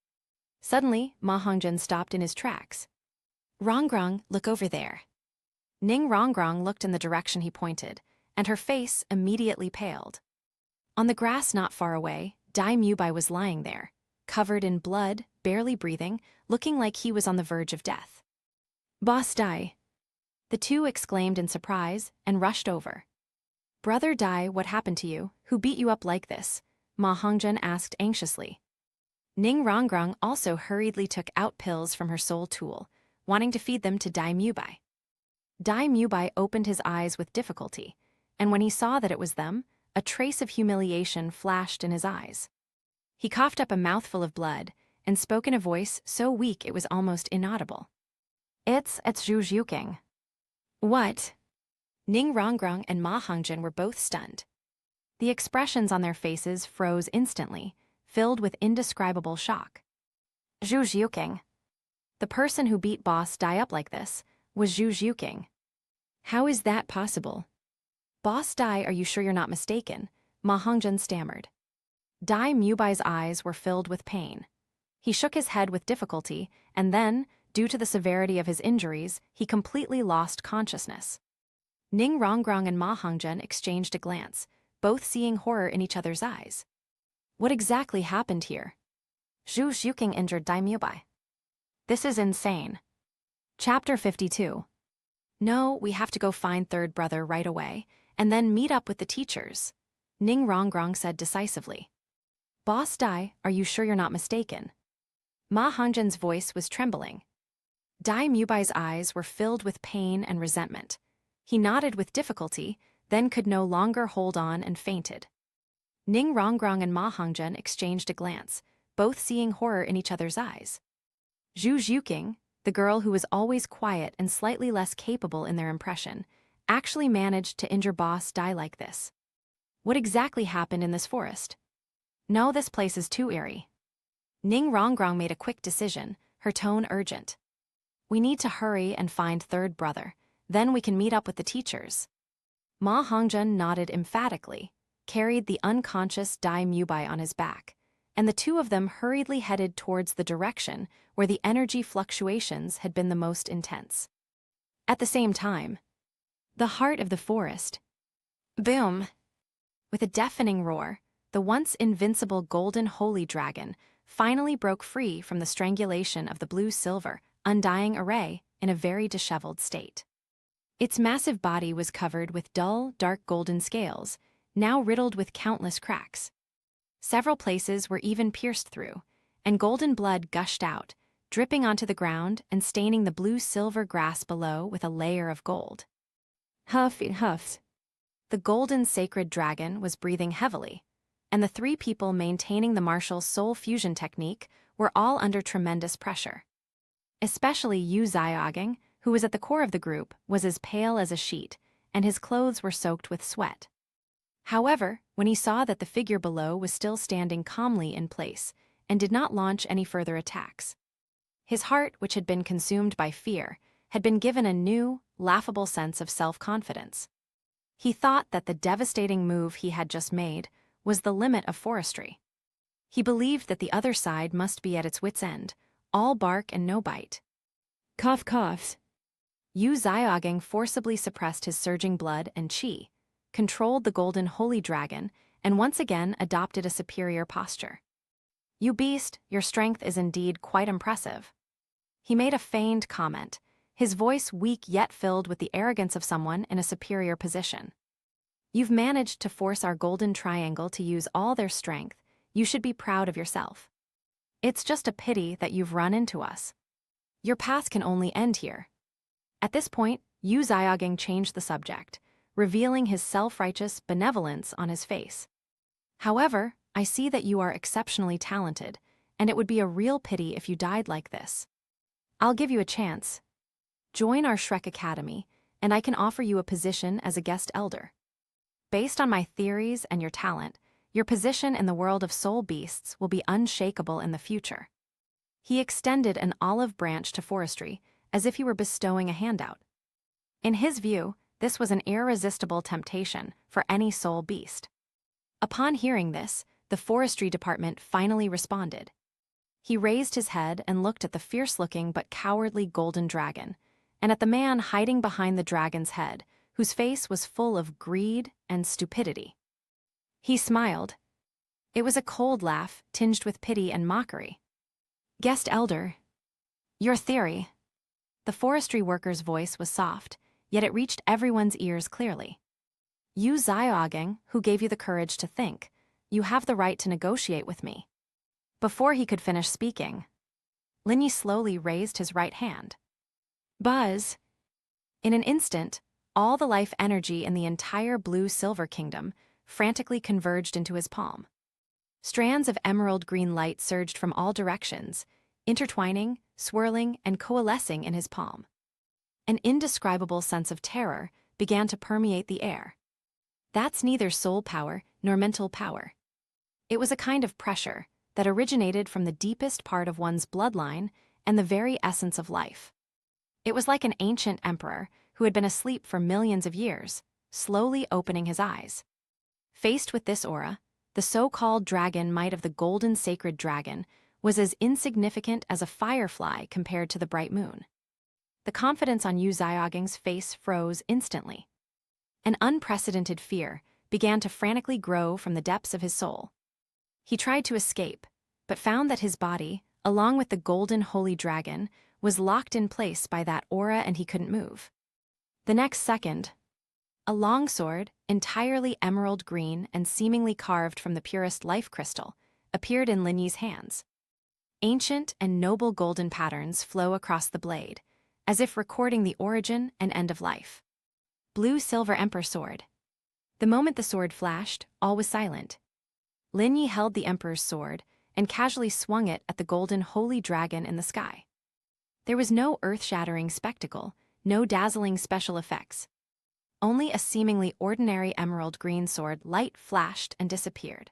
Speaker 1: Suddenly, Ma Hongzhen stopped in his tracks. Rongrong, look over there. Ning Rongrong looked in the direction he pointed, and her face immediately paled. On the grass not far away, Dai Mubai was lying there, covered in blood, barely breathing, looking like he was on the verge of death. Boss Dai. The 2 exclaimed in surprise and rushed over. Brother Dai, what happened to you? Who beat you up like this? Ma Hongzhen asked anxiously. Ning Rongrong also hurriedly took out pills from her soul tool, wanting to feed them to Dai Mubai. Dai Mubai opened his eyes with difficulty, and when he saw that it was them, a trace of humiliation flashed in his eyes. He coughed up a mouthful of blood and spoke in a voice so weak it was almost inaudible. It's Zhu Zhuking. What? Ning Rongrong and Ma Hongzhen were both stunned. The expressions on their faces froze instantly, filled with indescribable shock. Zhu Zhuking. The person who beat Boss Dai up like this was Zhu Zhuking. How is that possible? Boss Dai, are you sure you're not mistaken? Ma Hongzhen stammered. Dai Mubai's eyes were filled with pain. He shook his head with difficulty, and then, due to the severity of his injuries, he completely lost consciousness. Ning Rongrong and Ma Hongzhen exchanged a glance, both seeing horror in each other's eyes. What exactly happened here? Zhu Zhuking injured Dai Mubai. This is insane. Chapter 52. No, we have to go find third brother right away, and then meet up with the teachers, Ning Rongrong said decisively. Boss Dai, are you sure you're not mistaken? Ma Hongzhen's voice was trembling. Dai Mubai's eyes were filled with pain and resentment. He nodded with difficulty, then could no longer hold on and fainted. Ning Rongrong and Ma Hongzhen exchanged a glance, both seeing horror in each other's eyes. Zhu Zhuqing, the girl who was always quiet and slightly less capable in their impression, actually managed to injure Boss Dai like this. What exactly happened in this forest? No, this place is too eerie. Ning Rongrong made a quick decision, her tone urgent. We need to hurry and find third brother, then we can meet up with the teachers. Ma Hongzhen nodded emphatically, carried the unconscious Dai Mubai on his back, and the two of them hurriedly headed towards the direction where the energy fluctuations had been the most intense. At the same time, the heart of the forest. Boom! With a deafening roar, the once invincible golden holy dragon finally broke free from the strangulation of the blue-silver, undying array in a very disheveled state. Its massive body was covered with dull, dark golden scales, now riddled with countless cracks. Several places were even pierced through, and golden blood gushed out, dripping onto the ground and staining the blue-silver grass below with a layer of gold. Huff it huffs. The golden sacred dragon was breathing heavily, and the three people maintaining the martial soul fusion technique were all under tremendous pressure. Especially Yu Xiaoging, who was at the core of the group, was as pale as a sheet, and his clothes were soaked with sweat. However, when he saw that the figure below was still standing calmly in place and did not launch any further attacks, his heart, which had been consumed by fear, had been given a new, laughable sense of self-confidence. He thought that the devastating move he had just made was the limit of forestry. He believed that the other side must be at its wit's end, all bark and no bite. Cough coughs. Yu Xiaoging forcibly suppressed his surging blood and qi, controlled the golden holy dragon, and once again adopted a superior posture. You beast, your strength is indeed quite impressive. He made a feigned comment, his voice weak yet filled with the arrogance of someone in a superior position. You've managed to force our golden triangle to use all their strength. You should be proud of yourself. It's just a pity that you've run into us. Your path can only end here. At this point, Yu Xiaoging changed the subject, revealing his self-righteous benevolence on his face. However, I see that you are exceptionally talented, and it would be a real pity if you died like this. I'll give you a chance. Join our Shrek Academy, and I can offer you a position as a guest elder. Based on my theories and your talent, your position in the world of soul beasts will be unshakable in the future. He extended an olive branch to forestry, as if he were bestowing a handout. In his view, this was an irresistible temptation for any soul beast. Upon hearing this, the forestry department finally responded. He raised his head and looked at the fierce-looking but cowardly golden dragon, and at the man hiding behind the dragon's head, whose face was full of greed and stupidity. He smiled. It was a cold laugh, tinged with pity and mockery. Guest elder. Your theory. The forestry worker's voice was soft, yet it reached everyone's ears clearly. Yu Xiaoging, who gave you the courage to think, you have the right to negotiate with me. Before he could finish speaking, Lin Yi slowly raised his right hand. Buzz. In an instant, all the life energy in the entire blue-silver kingdom frantically converged into his palm. Strands of emerald-green light surged from all directions, intertwining, swirling, and coalescing in his palm. An indescribable sense of terror began to permeate the air. That's neither soul power nor mental power. It was a kind of pressure that originated from the deepest part of one's bloodline and the very essence of life. It was like an ancient emperor who had been asleep for millions of years, slowly opening his eyes. Faced with this aura, the so-called dragon might of the golden sacred dragon was as insignificant as a firefly compared to the bright moon. The confidence on Yu Xiaoging's face froze instantly. An unprecedented fear began to frantically grow from the depths of his soul. He tried to escape, but found that his body, along with the golden holy dragon, was locked in place by that aura and he couldn't move. The next second, a long sword, entirely emerald green and seemingly carved from the purest life crystal, appeared in Lin Yi's hands. Ancient and noble golden patterns flow across the blade, as if recording the origin and end of life. Blue-silver Emperor sword. The moment the sword flashed, all was silent. Lin Yi held the Emperor's sword and casually swung it at the golden holy dragon in the sky. There was no earth-shattering spectacle, no dazzling special effects. Only a seemingly ordinary emerald green sword light flashed and disappeared.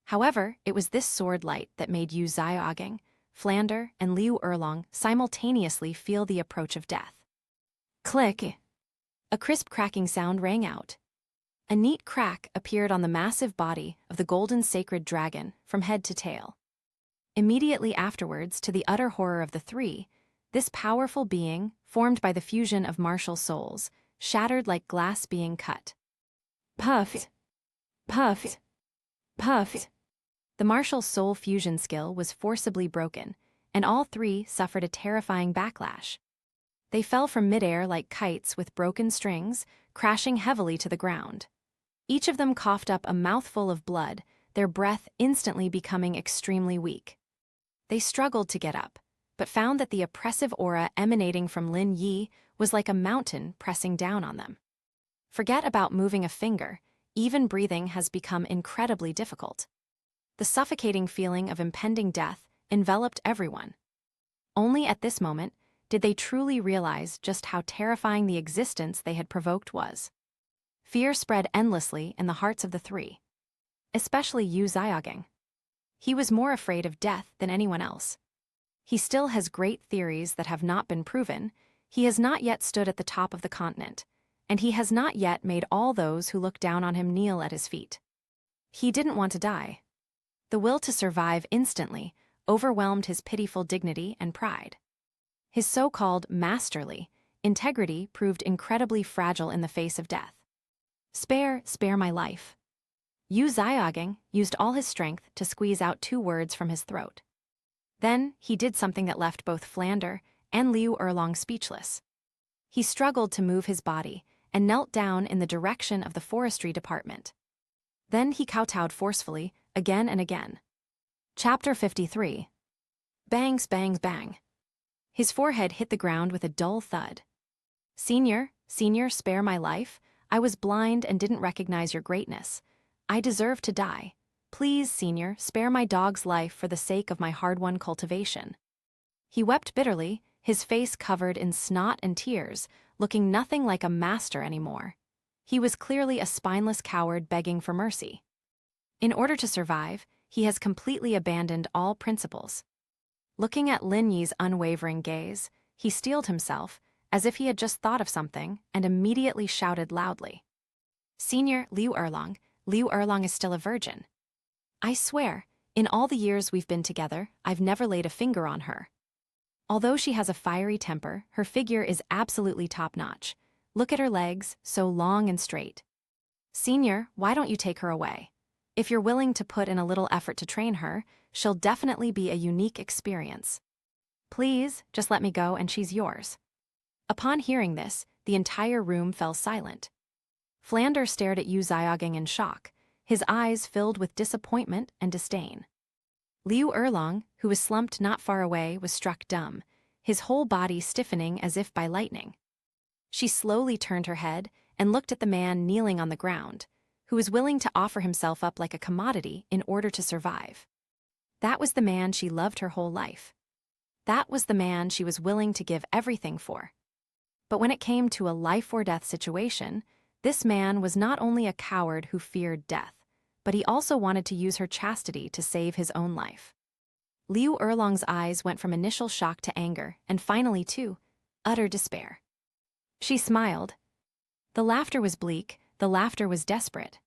Speaker 1: However, it was this sword light that made Yu Xiaogang, Flander, and Liu Erlong simultaneously feel the approach of death. Click! A crisp cracking sound rang out. A neat crack appeared on the massive body of the golden sacred dragon from head to tail. Immediately afterwards, to the utter horror of the three, this powerful being, formed by the fusion of martial souls, shattered like glass being cut. Puffed! Puffed! Puffed! The martial soul fusion skill was forcibly broken, and all three suffered a terrifying backlash. They fell from midair like kites with broken strings, crashing heavily to the ground. Each of them coughed up a mouthful of blood, their breath instantly becoming extremely weak. They struggled to get up, but found that the oppressive aura emanating from Lin Yi was like a mountain pressing down on them. Forget about moving a finger, even breathing has become incredibly difficult. The suffocating feeling of impending death enveloped everyone. Only at this moment did they truly realize just how terrifying the existence they had provoked was. Fear spread endlessly in the hearts of the three, especially Yu Xiaogang. He was more afraid of death than anyone else. He still has great theories that have not been proven, he has not yet stood at the top of the continent, and he has not yet made all those who look down on him kneel at his feet. He didn't want to die. The will to survive instantly overwhelmed his pitiful dignity and pride. His so-called masterly integrity proved incredibly fragile in the face of death. Spare my life. Yu Xiaogang used all his strength to squeeze out 2 words from his throat. Then he did something that left both Flander and Liu Erlong speechless. He struggled to move his body and knelt down in the direction of the forestry department. Then he kowtowed forcefully, again and again. Chapter 53. Bangs, bangs, bang. His forehead hit the ground with a dull thud. Senior, spare my life. I was blind and didn't recognize your greatness. I deserve to die. Please, Senior, spare my dog's life for the sake of my hard-won cultivation. He wept bitterly, his face covered in snot and tears, looking nothing like a master anymore. He was clearly a spineless coward begging for mercy. In order to survive, he has completely abandoned all principles. Looking at Lin Yi's unwavering gaze, he steeled himself, as if he had just thought of something, and immediately shouted loudly. Senior, Liu Erlong is still a virgin. I swear, in all the years we've been together, I've never laid a finger on her. Although she has a fiery temper, her figure is absolutely top-notch. Look at her legs, so long and straight. Senior, why don't you take her away? If you're willing to put in a little effort to train her, she'll definitely be a unique experience. Please, just let me go and she's yours. Upon hearing this, the entire room fell silent. Flander stared at Yu Xiaogang in shock, his eyes filled with disappointment and disdain. Liu Erlong, who was slumped not far away, was struck dumb, his whole body stiffening as if by lightning. She slowly turned her head and looked at the man kneeling on the ground, who was willing to offer himself up like a commodity in order to survive. That was the man she loved her whole life. That was the man she was willing to give everything for. But when it came to a life-or-death situation, this man was not only a coward who feared death, but he also wanted to use her chastity to save his own life. Liu Erlong's eyes went from initial shock to anger, and finally to utter despair. She smiled. The laughter was bleak, the laughter was desperate.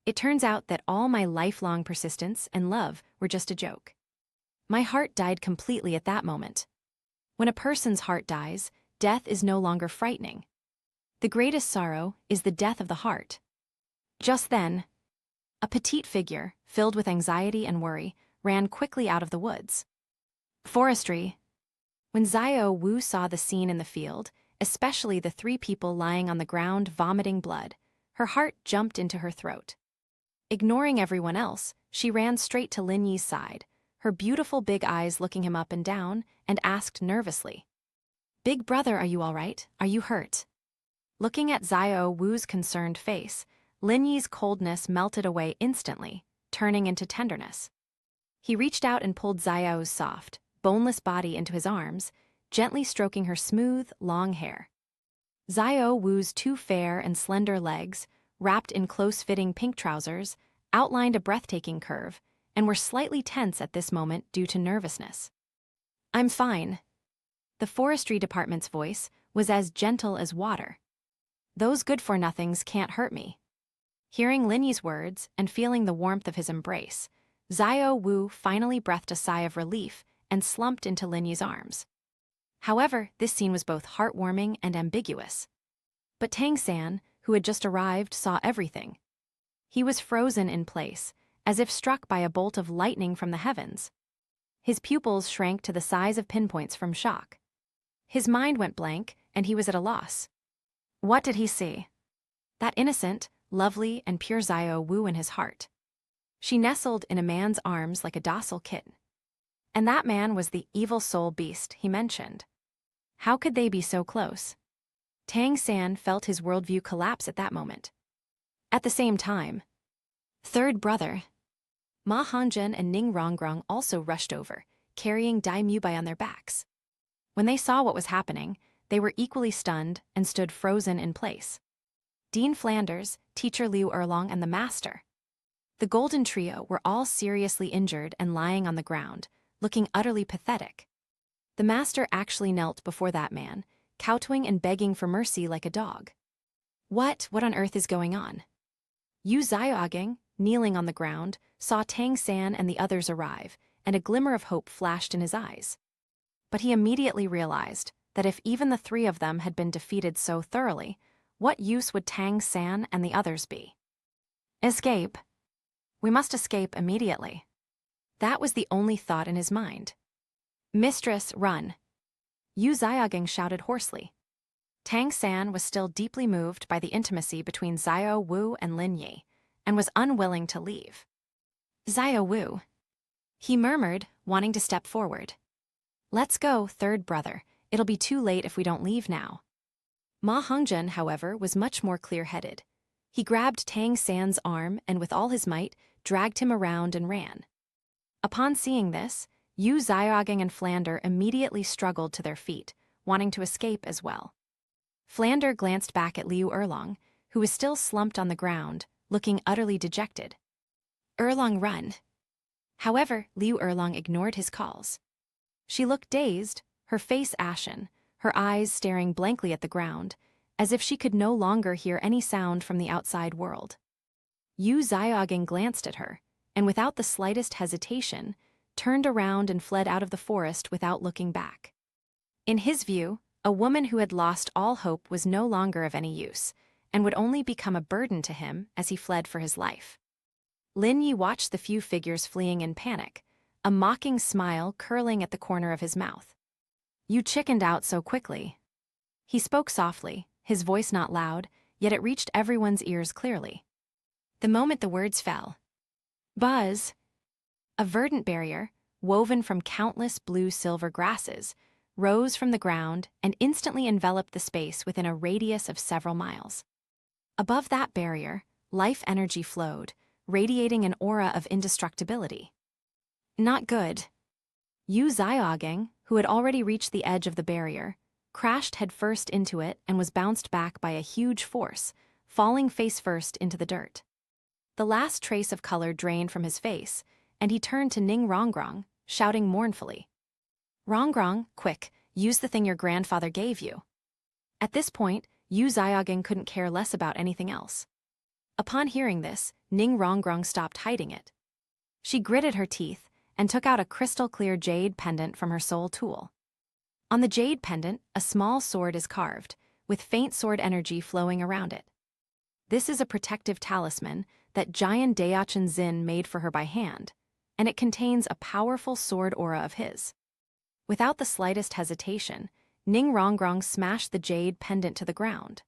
Speaker 1: It turns out that all my lifelong persistence and love were just a joke. My heart died completely at that moment. When a person's heart dies, death is no longer frightening. The greatest sorrow is the death of the heart. Just then, a petite figure, filled with anxiety and worry, ran quickly out of the woods. Forestry. When Xiao Wu saw the scene in the field, especially the three people lying on the ground vomiting blood, her heart jumped into her throat. Ignoring everyone else, she ran straight to Lin Yi's side, her beautiful big eyes looking him up and down, and asked nervously, "Big brother, are you all right? Are you hurt?" Looking at Xiao Wu's concerned face, Lin Yi's coldness melted away instantly, turning into tenderness. He reached out and pulled Xiao's soft, boneless body into his arms, gently stroking her smooth, long hair. Xiao Wu's two fair and slender legs, wrapped in close-fitting pink trousers, outlined a breathtaking curve, and were slightly tense at this moment due to nervousness. "I'm fine." The forestry department's voice was as gentle as water. "Those good-for-nothings can't hurt me." Hearing Lin Yi's words and feeling the warmth of his embrace, Xiao Wu finally breathed a sigh of relief and slumped into Lin Yi's arms. However, this scene was both heartwarming and ambiguous. But Tang San, who had just arrived, saw everything. He was frozen in place, as if struck by a bolt of lightning from the heavens. His pupils shrank to the size of pinpoints from shock. His mind went blank, and he was at a loss. What did he see? That innocent, lovely, and pure Xiao Wu in his heart. She nestled in a man's arms like a docile kitten. And that man was the evil soul beast he mentioned. How could they be so close? Tang San felt his worldview collapse at that moment. At the same time, third brother, Ma Hongzhen and Ning Rongrong also rushed over, carrying Dai Mubai on their backs. When they saw what was happening, they were equally stunned and stood frozen in place. Dean Flanders, Teacher Liu Erlong, and the Master. The Golden Trio were all seriously injured and lying on the ground, looking utterly pathetic. The Master actually knelt before that man, kowtowing and begging for mercy like a dog. What on earth is going on? Yu Xiaogeng, kneeling on the ground, saw Tang San and the others arrive, and a glimmer of hope flashed in his eyes. But he immediately realized that if even the three of them had been defeated so thoroughly, what use would Tang San and the others be? Escape. We must escape immediately. That was the only thought in his mind. Mistress, run. Yu Xiaogeng shouted hoarsely. Tang San was still deeply moved by the intimacy between Xiao Wu and Lin Yi, and was unwilling to leave. Xiao Wu, he murmured, wanting to step forward. Let's go, third brother. It'll be too late if we don't leave now. Ma Hongzhen, however, was much more clear-headed. He grabbed Tang San's arm and with all his might dragged him around and ran. Upon seeing this, Yu Xiaogeng and Flander immediately struggled to their feet, wanting to escape as well. Flander glanced back at Liu Erlong, who was still slumped on the ground, looking utterly dejected. Erlong, run. However, Liu Erlong ignored his calls. She looked dazed, her face ashen, her eyes staring blankly at the ground, as if she could no longer hear any sound from the outside world. Yu Xiaogeng glanced at her, and without the slightest hesitation, turned around and fled out of the forest without looking back. In his view, a woman who had lost all hope was no longer of any use, and would only become a burden to him as he fled for his life. Lin Yi watched the few figures fleeing in panic, a mocking smile curling at the corner of his mouth. You chickened out so quickly. He spoke softly, his voice not loud, yet it reached everyone's ears clearly. The moment the words fell, buzz! A verdant barrier, woven from countless blue-silver grasses, rose from the ground and instantly enveloped the space within a radius of several miles. Above that barrier, life energy flowed, radiating an aura of indestructibility. Not good. Yu Xiaogeng, who had already reached the edge of the barrier, crashed headfirst into it and was bounced back by a huge force, falling face-first into the dirt. The last trace of color drained from his face, and he turned to Ning Rongrong, shouting mournfully. Rongrong, quick, use the thing your grandfather gave you. At this point, Yu Xiaogeng couldn't care less about anything else. Upon hearing this, Ning Rongrong stopped hiding it. She gritted her teeth and took out a crystal-clear jade pendant from her soul tool. On the jade pendant, a small sword is carved, with faint sword energy flowing around it. This is a protective talisman that Giant Daochen Zin made for her by hand, and it contains a powerful sword aura of his. Without the slightest hesitation, Ning Rongrong smashed the jade pendant to the ground.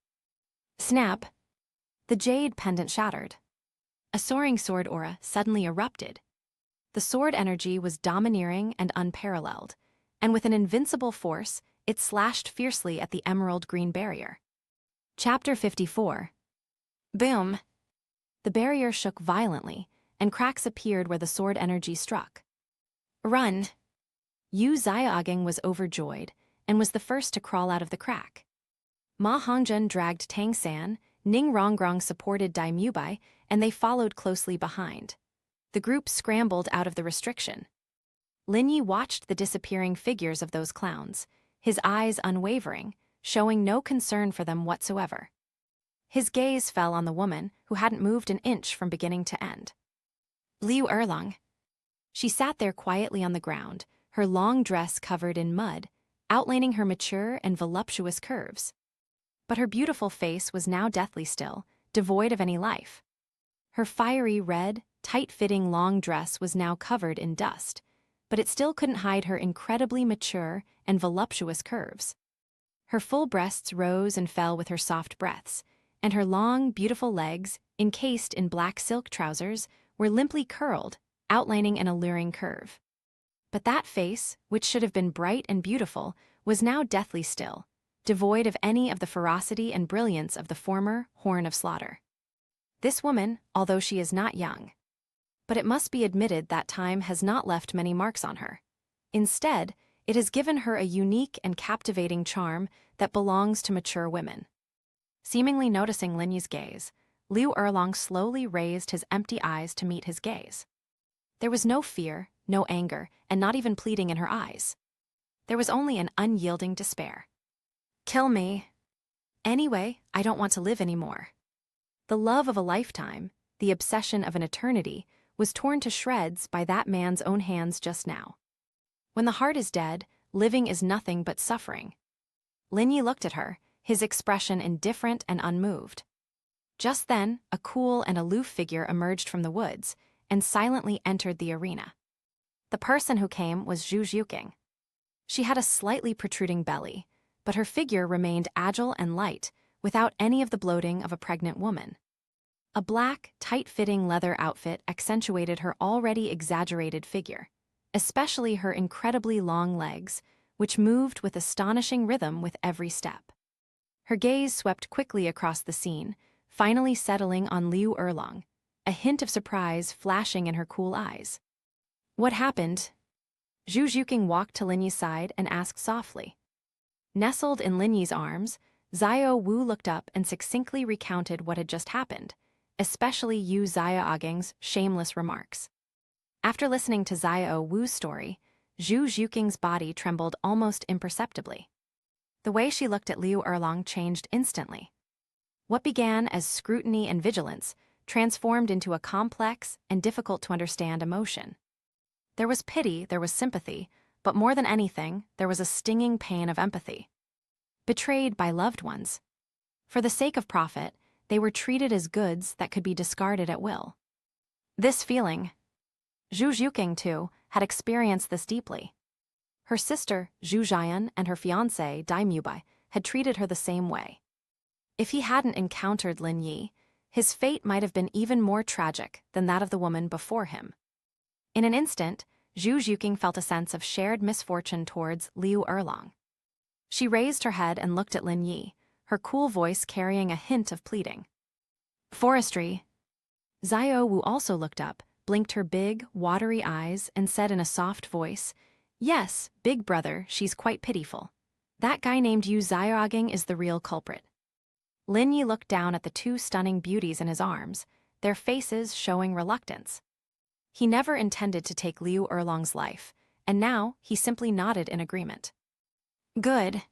Speaker 1: Snap! The jade pendant shattered. A soaring sword aura suddenly erupted. The sword energy was domineering and unparalleled, and with an invincible force, it slashed fiercely at the emerald green barrier. Chapter 54. Boom! The barrier shook violently, and cracks appeared where the sword energy struck. Run! Yu Xiaoging was overjoyed, and was the first to crawl out of the crack. Ma Hongjun dragged Tang San, Ning Rongrong supported Dai Mubai, and they followed closely behind. The group scrambled out of the restriction. Lin Yi watched the disappearing figures of those clowns, his eyes unwavering, showing no concern for them whatsoever. His gaze fell on the woman who hadn't moved an inch from beginning to end. Liu Erlang. She sat there quietly on the ground, her long dress covered in mud, outlining her mature and voluptuous curves. But her beautiful face was now deathly still, devoid of any life. Her fiery red, tight-fitting long dress was now covered in dust, but it still couldn't hide her incredibly mature and voluptuous curves. Her full breasts rose and fell with her soft breaths, and her long, beautiful legs, encased in black silk trousers, were limply curled, outlining an alluring curve. But that face, which should have been bright and beautiful, was now deathly still, devoid of any of the ferocity and brilliance of the former Horn of Slaughter. This woman, although she is not young, but it must be admitted that time has not left many marks on her. Instead, it has given her a unique and captivating charm that belongs to mature women. Seemingly noticing Lin Yi's gaze, Liu Erlang slowly raised his empty eyes to meet his gaze. There was no fear, no anger, and not even pleading in her eyes. There was only an unyielding despair. Kill me. Anyway, I don't want to live anymore. The love of a lifetime, the obsession of an eternity, was torn to shreds by that man's own hands just now. When the heart is dead, living is nothing but suffering. Lin Yi looked at her, his expression indifferent and unmoved. Just then, a cool and aloof figure emerged from the woods and silently entered the arena. The person who came was Zhu Zhuqing. She had a slightly protruding belly, but her figure remained agile and light, without any of the bloating of a pregnant woman. A black, tight-fitting leather outfit accentuated her already exaggerated figure, especially her incredibly long legs, which moved with astonishing rhythm with every step. Her gaze swept quickly across the scene, finally settling on Liu Erlang, a hint of surprise flashing in her cool eyes. What happened? Zhu Zhuqing walked to Lin Yi's side and asked softly. Nestled in Lin Yi's arms, Xiao Wu looked up and succinctly recounted what had just happened, especially Yu Xiaoging's shameless remarks. After listening to Xiao Wu's story, Zhu Zhuqing's body trembled almost imperceptibly. The way she looked at Liu Erlang changed instantly. What began as scrutiny and vigilance transformed into a complex and difficult-to-understand emotion. There was pity, there was sympathy, but more than anything, there was a stinging pain of empathy. Betrayed by loved ones. For the sake of profit, they were treated as goods that could be discarded at will. This feeling, Zhu Zhuqing, too, had experienced this deeply. Her sister, Zhu Jian, and her fiancé, Dai Mubai, had treated her the same way. If he hadn't encountered Lin Yi, his fate might have been even more tragic than that of the woman before him. In an instant, Zhu Zhuqing felt a sense of shared misfortune towards Liu Erlang. She raised her head and looked at Lin Yi, her cool voice carrying a hint of pleading. Forestry. Xiao Wu also looked up, blinked her big, watery eyes, and said in a soft voice, "Yes, big brother, she's quite pitiful. That guy named Yu Xiaoging is the real culprit." Lin Yi looked down at the two stunning beauties in his arms, their faces showing reluctance. He never intended to take Liu Erlang's life, and now he simply nodded in agreement. Good.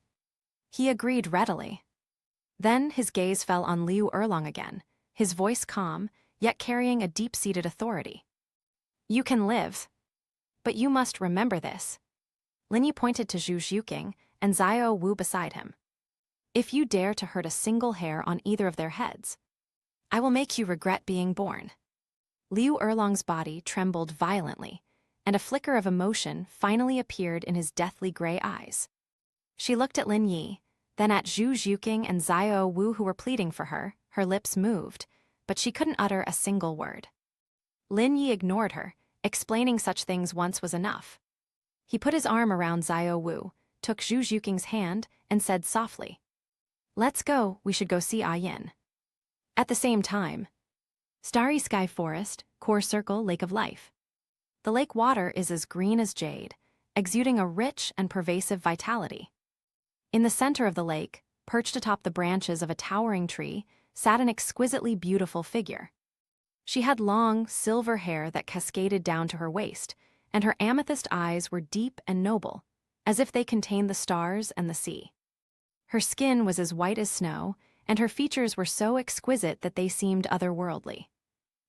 Speaker 1: He agreed readily. Then his gaze fell on Liu Erlang again, his voice calm, yet carrying a deep-seated authority. You can live. But you must remember this. Lin Yi pointed to Zhu Zhuqing and Xiao Wu beside him. If you dare to hurt a single hair on either of their heads, I will make you regret being born. Liu Erlang's body trembled violently, and a flicker of emotion finally appeared in his deathly gray eyes. She looked at Lin Yi, then at Zhu Zhuqing and Xiao Wu who were pleading for her. Her lips moved, but she couldn't utter a single word. Lin Yi ignored her, explaining such things once was enough. He put his arm around Xiao Wu, took Zhu Zhuqing's hand, and said softly, "Let's go, we should go see Ah Yin." At the same time, Starry Sky Forest, Core Circle, Lake of Life. The lake water is as green as jade, exuding a rich and pervasive vitality. In the center of the lake, perched atop the branches of a towering tree, sat an exquisitely beautiful figure. She had long, silver hair that cascaded down to her waist, and her amethyst eyes were deep and noble, as if they contained the stars and the sea. Her skin was as white as snow, and her features were so exquisite that they seemed otherworldly.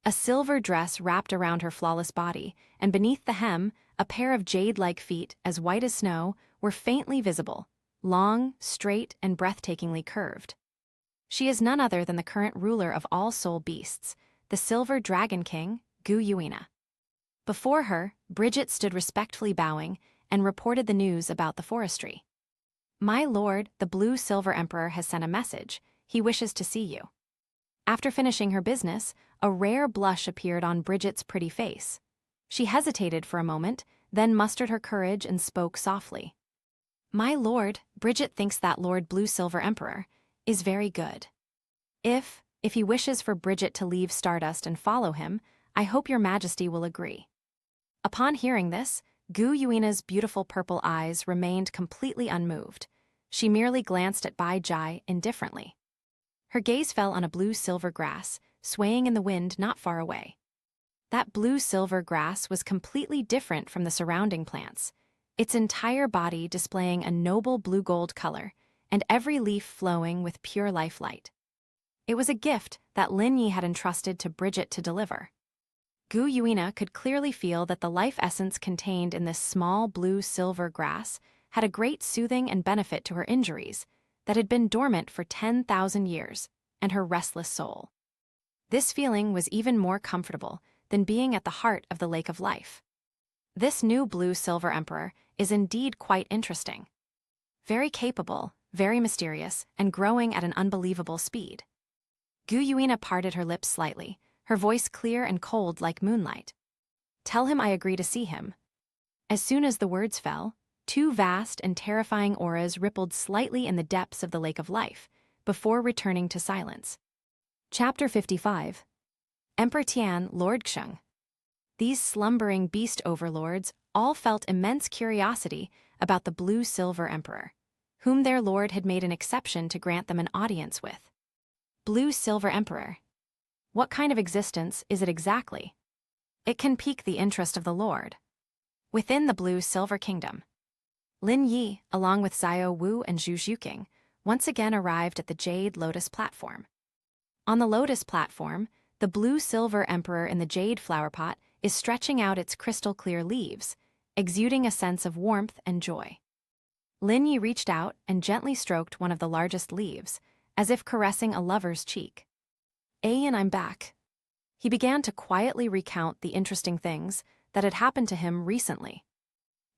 Speaker 1: A silver dress wrapped around her flawless body, and beneath the hem, a pair of jade-like feet, as white as snow, were faintly visible, long, straight, and breathtakingly curved. She is none other than the current ruler of all soul beasts, the Silver Dragon King, Gu Yuina. Before her, Bridget stood respectfully bowing and reported the news about the forestry. "My lord, the Blue Silver Emperor has sent a message. He wishes to see you." After finishing her business, a rare blush appeared on Bridget's pretty face. She hesitated for a moment, then mustered her courage and spoke softly. "My lord, Bridget thinks that Lord Blue Silver Emperor is very good. If he wishes for Bridget to leave Stardust and follow him, I hope your majesty will agree." Upon hearing this, Gu Yuina's beautiful purple eyes remained completely unmoved. She merely glanced at Bai Jai indifferently. Her gaze fell on a blue-silver grass, swaying in the wind not far away. That blue-silver grass was completely different from the surrounding plants, its entire body displaying a noble blue-gold color, and every leaf flowing with pure life light. It was a gift that Lin Yi had entrusted to Bridget to deliver. Gu Yuina could clearly feel that the life essence contained in this small blue-silver grass had a great soothing and benefit to her injuries that had been dormant for 10,000 years, and her restless soul. This feeling was even more comfortable than being at the heart of the Lake of Life. This new Blue-Silver Emperor is indeed quite interesting. Very capable, very mysterious, and growing at an unbelievable speed. Gu Yuina parted her lips slightly, her voice clear and cold like moonlight. "Tell him I agree to see him." As soon as the words fell, two vast and terrifying auras rippled slightly in the depths of the Lake of Life, before returning to silence. Chapter 55. Emperor Tian, Lord Xing. These slumbering beast overlords all felt immense curiosity about the Blue-Silver Emperor, whom their lord had made an exception to grant them an audience with. Blue-Silver Emperor. What kind of existence is it exactly? It can pique the interest of the lord. Within the Blue-Silver Kingdom, Lin Yi, along with Xiao Wu and Zhu Zhuqing, once again arrived at the Jade Lotus platform. On the Lotus platform, the Blue-Silver Emperor in the jade flower pot is stretching out its crystal-clear leaves, exuding a sense of warmth and joy. Lin Yi reached out and gently stroked one of the largest leaves, as if caressing a lover's cheek. "Ah Yin, I'm back." He began to quietly recount the interesting things that had happened to him recently.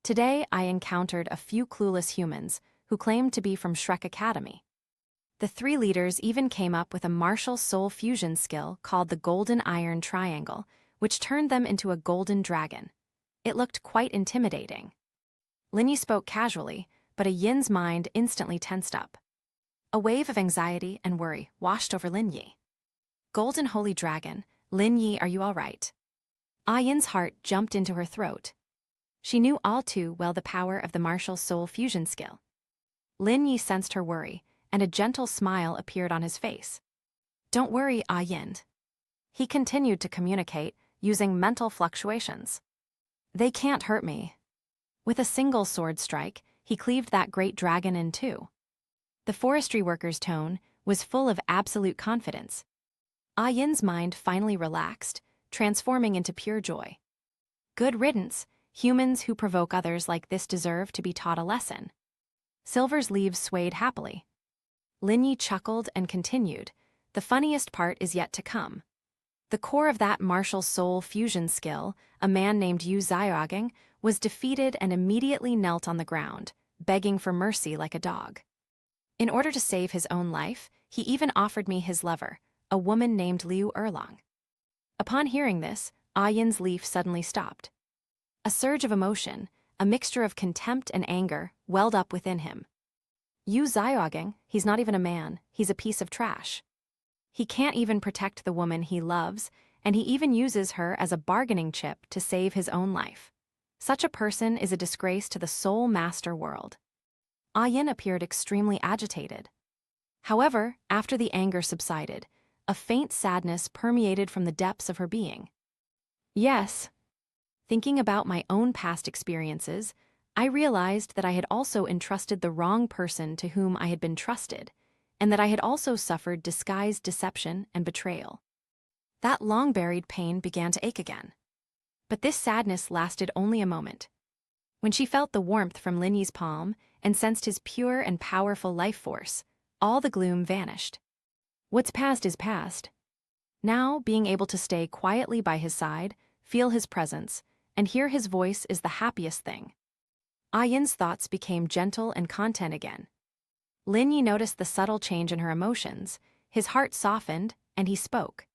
Speaker 1: "Today I encountered a few clueless humans who claimed to be from Shrek Academy. The three leaders even came up with a martial soul fusion skill called the Golden Iron Triangle, which turned them into a golden dragon. It looked quite intimidating." Lin Yi spoke casually, but a Yin's mind instantly tensed up. A wave of anxiety and worry washed over Lin Yi. "Golden Holy Dragon, Lin Yi, are you all right?" Ah Yin's heart jumped into her throat. She knew all too well the power of the martial soul fusion skill. Lin Yi sensed her worry, and a gentle smile appeared on his face. "Don't worry, Ah Yin." He continued to communicate, using mental fluctuations. "They can't hurt me." With a single sword strike, he cleaved that great dragon in two. The forestry worker's tone was full of absolute confidence. Ah Yin's mind finally relaxed, transforming into pure joy. Good riddance, humans who provoke others like this deserve to be taught a lesson. Silver's leaves swayed happily. Lin Yi chuckled and continued, "The funniest part is yet to come. The core of that martial soul fusion skill, a man named Yu Zhaogang, was defeated and immediately knelt on the ground, begging for mercy like a dog. In order to save his own life, he even offered me his lover, a woman named Liu Erlang. Upon hearing this, Ah Yin's leaf suddenly stopped. A surge of emotion, a mixture of contempt and anger, welled up within him. Yu Zhaogang, he's not even a man, he's a piece of trash. He can't even protect the woman he loves, and he even uses her as a bargaining chip to save his own life. Such a person is a disgrace to the soul master world. Ah Yin appeared extremely agitated. However, after the anger subsided, a faint sadness permeated from the depths of her being. Yes. Thinking about my own past experiences, I realized that I had also entrusted the wrong person to whom I had been trusted, and that I had also suffered disguised deception and betrayal. That long-buried pain began to ache again. But this sadness lasted only a moment. When she felt the warmth from Lin Yi's palm and sensed his pure and powerful life force, all the gloom vanished. What's past is past. Now, being able to stay quietly by his side, feel his presence, and hear his voice is the happiest thing. Ah Yin's thoughts became gentle and content again. Lin Yi noticed the subtle change in her emotions, his heart softened, and he spoke.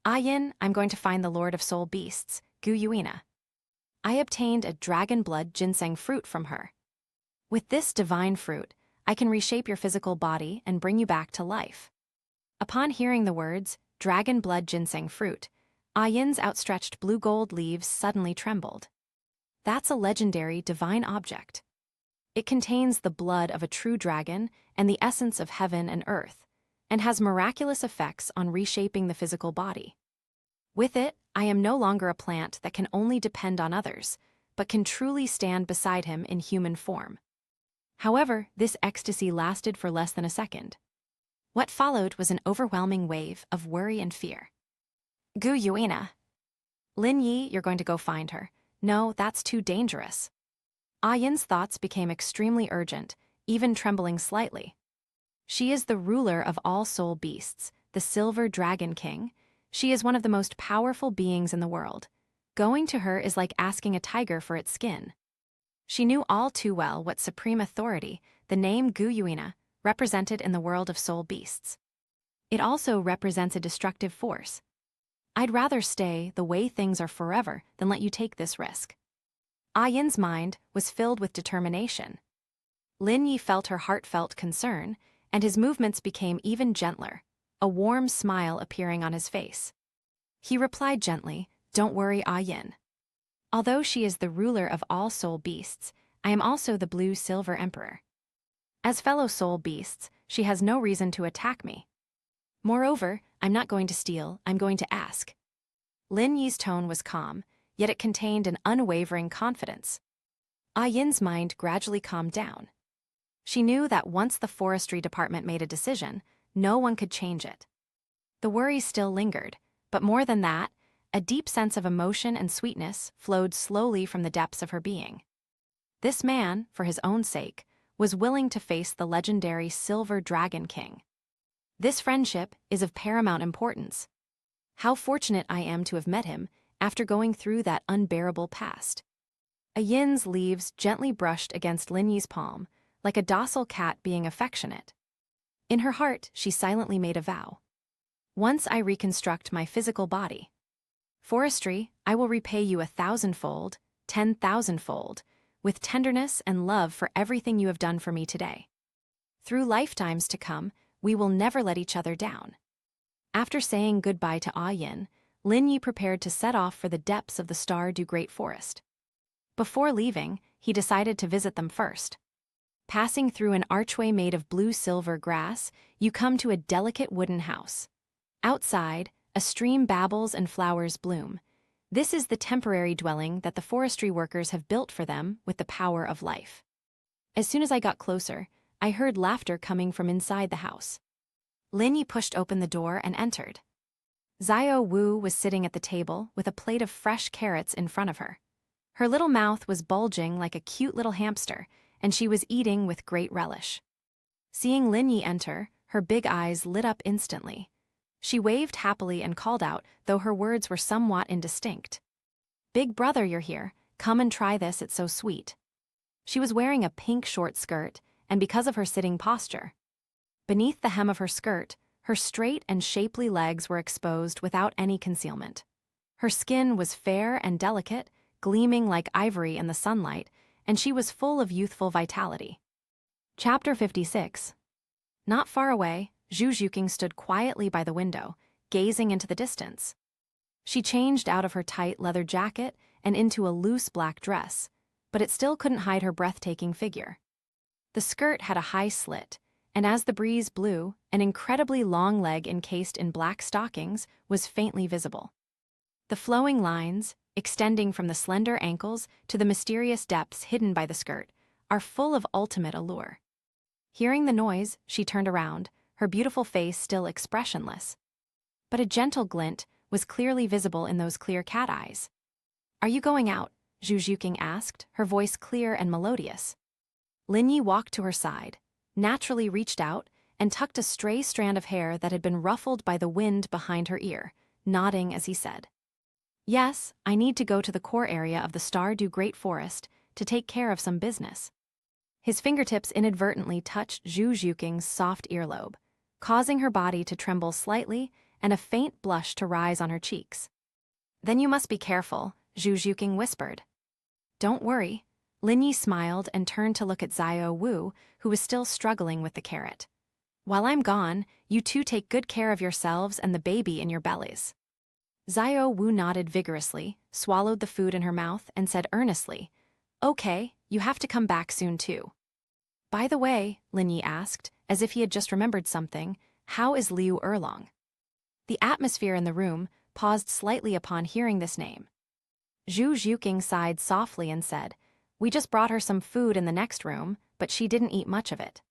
Speaker 1: Ah Yin, I'm going to find the Lord of Soul Beasts, Gu Yuina. I obtained a dragon blood ginseng fruit from her. With this divine fruit, I can reshape your physical body and bring you back to life. Upon hearing the words, dragon blood ginseng fruit, Ah Yin's outstretched blue-gold leaves suddenly trembled. That's a legendary divine object. It contains the blood of a true dragon and the essence of heaven and earth, and has miraculous effects on reshaping the physical body. With it, I am no longer a plant that can only depend on others, but can truly stand beside him in human form. However, this ecstasy lasted for less than a second. What followed was an overwhelming wave of worry and fear. Gu Yuina. Lin Yi, you're going to go find her. No, that's too dangerous. Ah Yin's thoughts became extremely urgent, even trembling slightly. She is the ruler of all soul beasts, the Silver Dragon King. She is one of the most powerful beings in the world. Going to her is like asking a tiger for its skin. She knew all too well what supreme authority the name Gu Yuina represented in the world of soul beasts. It also represents a destructive force. I'd rather stay the way things are forever than let you take this risk. Ah Yin's mind was filled with determination. Lin Yi felt her heartfelt concern, and his movements became even gentler, a warm smile appearing on his face. He replied gently, "Don't worry, Ah Yin. Although she is the ruler of all soul beasts, I am also the blue-silver emperor. As fellow soul beasts, she has no reason to attack me. Moreover, I'm not going to steal, I'm going to ask." Lin Yi's tone was calm, yet it contained an unwavering confidence. Ah Yin's mind gradually calmed down. She knew that once the forestry department made a decision, no one could change it. The worry still lingered, but more than that, a deep sense of emotion and sweetness flowed slowly from the depths of her being. This man, for his own sake, was willing to face the legendary Silver Dragon King. This friendship is of paramount importance. How fortunate I am to have met him after going through that unbearable past. Ah Yin's leaves gently brushed against Lin Yi's palm, like a docile cat being affectionate. In her heart, she silently made a vow. Once I reconstruct my physical body, forestry, I will repay you 1,000-fold, 10,000-fold, with tenderness and love for everything you have done for me today. Through lifetimes to come, we will never let each other down. After saying goodbye to Ah Yin, Lin Yi prepared to set off for the depths of the Star-Du Great Forest. Before leaving, he decided to visit them first. Passing through an archway made of blue-silver grass, you come to a delicate wooden house. Outside, a stream babbles and flowers bloom. This is the temporary dwelling that the forestry workers have built for them with the power of life. As soon as I got closer, I heard laughter coming from inside the house. Lin Yi pushed open the door and entered. Xiao Wu was sitting at the table with a plate of fresh carrots in front of her. Her little mouth was bulging like a cute little hamster, and she was eating with great relish. Seeing Lin Yi enter, her big eyes lit up instantly. She waved happily and called out, though her words were somewhat indistinct. "Big brother, you're here. Come and try this, it's so sweet." She was wearing a pink short skirt, and because of her sitting posture, beneath the hem of her skirt, her straight and shapely legs were exposed without any concealment. Her skin was fair and delicate, gleaming like ivory in the sunlight, and she was full of youthful vitality. Chapter 56. Not far away, Zhu Juqing stood quietly by the window, gazing into the distance. She changed out of her tight leather jacket and into a loose black dress, but it still couldn't hide her breathtaking figure. The skirt had a high slit, and as the breeze blew, an incredibly long leg encased in black stockings was faintly visible. The flowing lines, extending from the slender ankles to the mysterious depths hidden by the skirt, are full of ultimate allure. Hearing the noise, she turned around, her beautiful face still expressionless. But a gentle glint was clearly visible in those clear cat eyes. "Are you going out?" Zhu Juqing asked, her voice clear and melodious. Lin Yi walked to her side, naturally reached out, and tucked a stray strand of hair that had been ruffled by the wind behind her ear, nodding as he said, "Yes, I need to go to the core area of the Stardew Great Forest to take care of some business." His fingertips inadvertently touched Zhu Juqing's soft earlobe, causing her body to tremble slightly and a faint blush to rise on her cheeks. "Then you must be careful," Zhu Juqing whispered. "Don't worry." Lin Yi smiled and turned to look at Xiao Wu, who was still struggling with the carrot. "While I'm gone, you two take good care of yourselves and the baby in your bellies." Xiao Wu nodded vigorously, swallowed the food in her mouth, and said earnestly, "Okay, you have to come back soon too." "By the way," Lin Yi asked, as if he had just remembered something, "how is Liu Erlong?" The atmosphere in the room paused slightly upon hearing this name. Zhu Juqing sighed softly and said, "We just brought her some food in the next room, but she didn't eat much of it."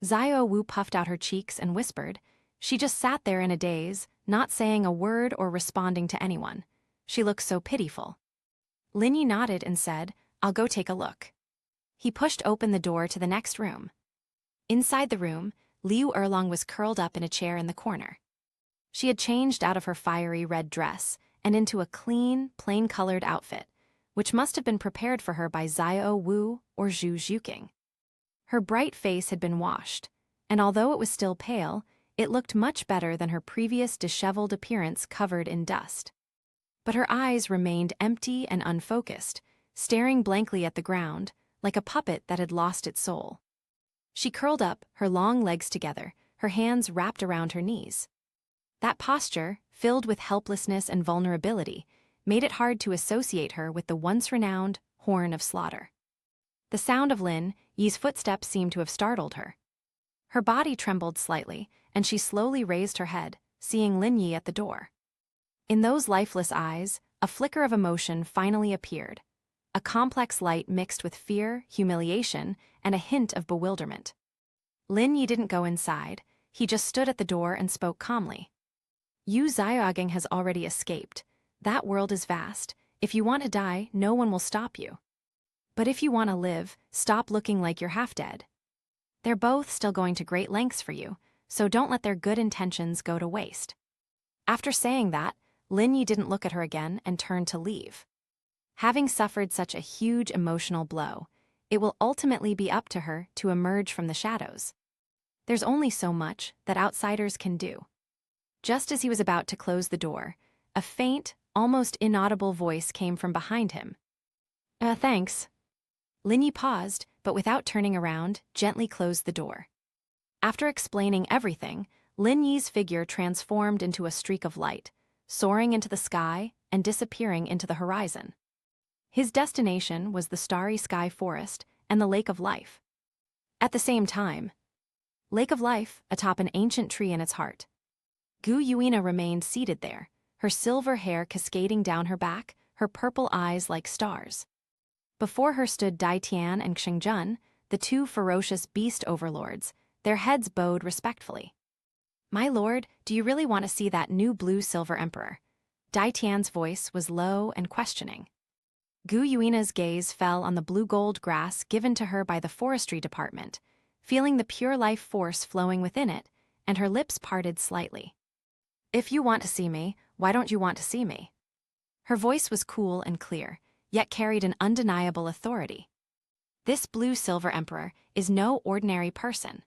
Speaker 1: Xiao Wu puffed out her cheeks and whispered, "She just sat there in a daze, not saying a word or responding to anyone. She looks so pitiful." Lin Yi nodded and said, "I'll go take a look." He pushed open the door to the next room. Inside the room, Liu Erlong was curled up in a chair in the corner. She had changed out of her fiery red dress and into a clean, plain-colored outfit, which must have been prepared for her by Xiao Wu or Zhu Juqing. Her bright face had been washed, and although it was still pale, it looked much better than her previous disheveled appearance covered in dust. But her eyes remained empty and unfocused, staring blankly at the ground, like a puppet that had lost its soul. She curled up, her long legs together, her hands wrapped around her knees. That posture, filled with helplessness and vulnerability, made it hard to associate her with the once-renowned Horn of Slaughter. The sound of Lin Yi's footsteps seemed to have startled her. Her body trembled slightly, and she slowly raised her head, seeing Lin Yi at the door. In those lifeless eyes, a flicker of emotion finally appeared, a complex light mixed with fear, humiliation, and a hint of bewilderment. Lin Yi didn't go inside, he just stood at the door and spoke calmly. "Yu Xiaogang has already escaped. That world is vast. If you want to die, no one will stop you. But if you want to live, stop looking like you're half dead. They're both still going to great lengths for you, so don't let their good intentions go to waste." After saying that, Lin Yi didn't look at her again and turned to leave. Having suffered such a huge emotional blow, it will ultimately be up to her to emerge from the shadows. There's only so much that outsiders can do. Just as he was about to close the door, a faint, almost inaudible voice came from behind him. Thanks." Lin Yi paused, but without turning around, gently closed the door. After explaining everything, Lin Yi's figure transformed into a streak of light, soaring into the sky and disappearing into the horizon. His destination was the starry sky forest and the Lake of Life. At the same time, Lake of Life atop an ancient tree in its heart. Gu Yuina remained seated there, her silver hair cascading down her back, her purple eyes like stars. Before her stood Dai Tian and Xingjun, the two ferocious beast overlords, their heads bowed respectfully. "My lord, do you really want to see that new blue-silver emperor?" Dai Tian's voice was low and questioning. Gu Yuina's gaze fell on the blue-gold grass given to her by the forestry department, feeling the pure life force flowing within it, and her lips parted slightly. If you want to see me, why don't you want to see me? Her voice was cool and clear, yet carried an undeniable authority. This blue-silver emperor is no ordinary person.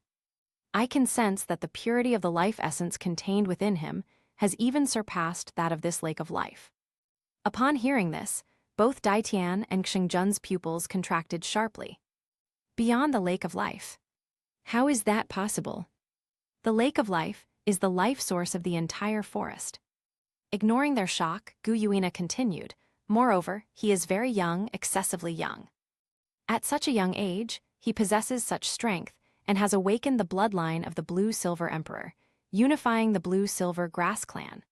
Speaker 1: I can sense that the purity of the life essence contained within him has even surpassed that of this lake of life. Upon hearing this, both Daitian and Xingjun's pupils contracted sharply. Beyond the lake of life.
Speaker 2: How is that possible?
Speaker 1: The lake of life is the life source of the entire forest. Ignoring their shock, Gu Yuina continued, moreover, he is very young, excessively young. At such a young age, he possesses such strength and has awakened the bloodline of the Blue-Silver Emperor, unifying the Blue-Silver Grass clan.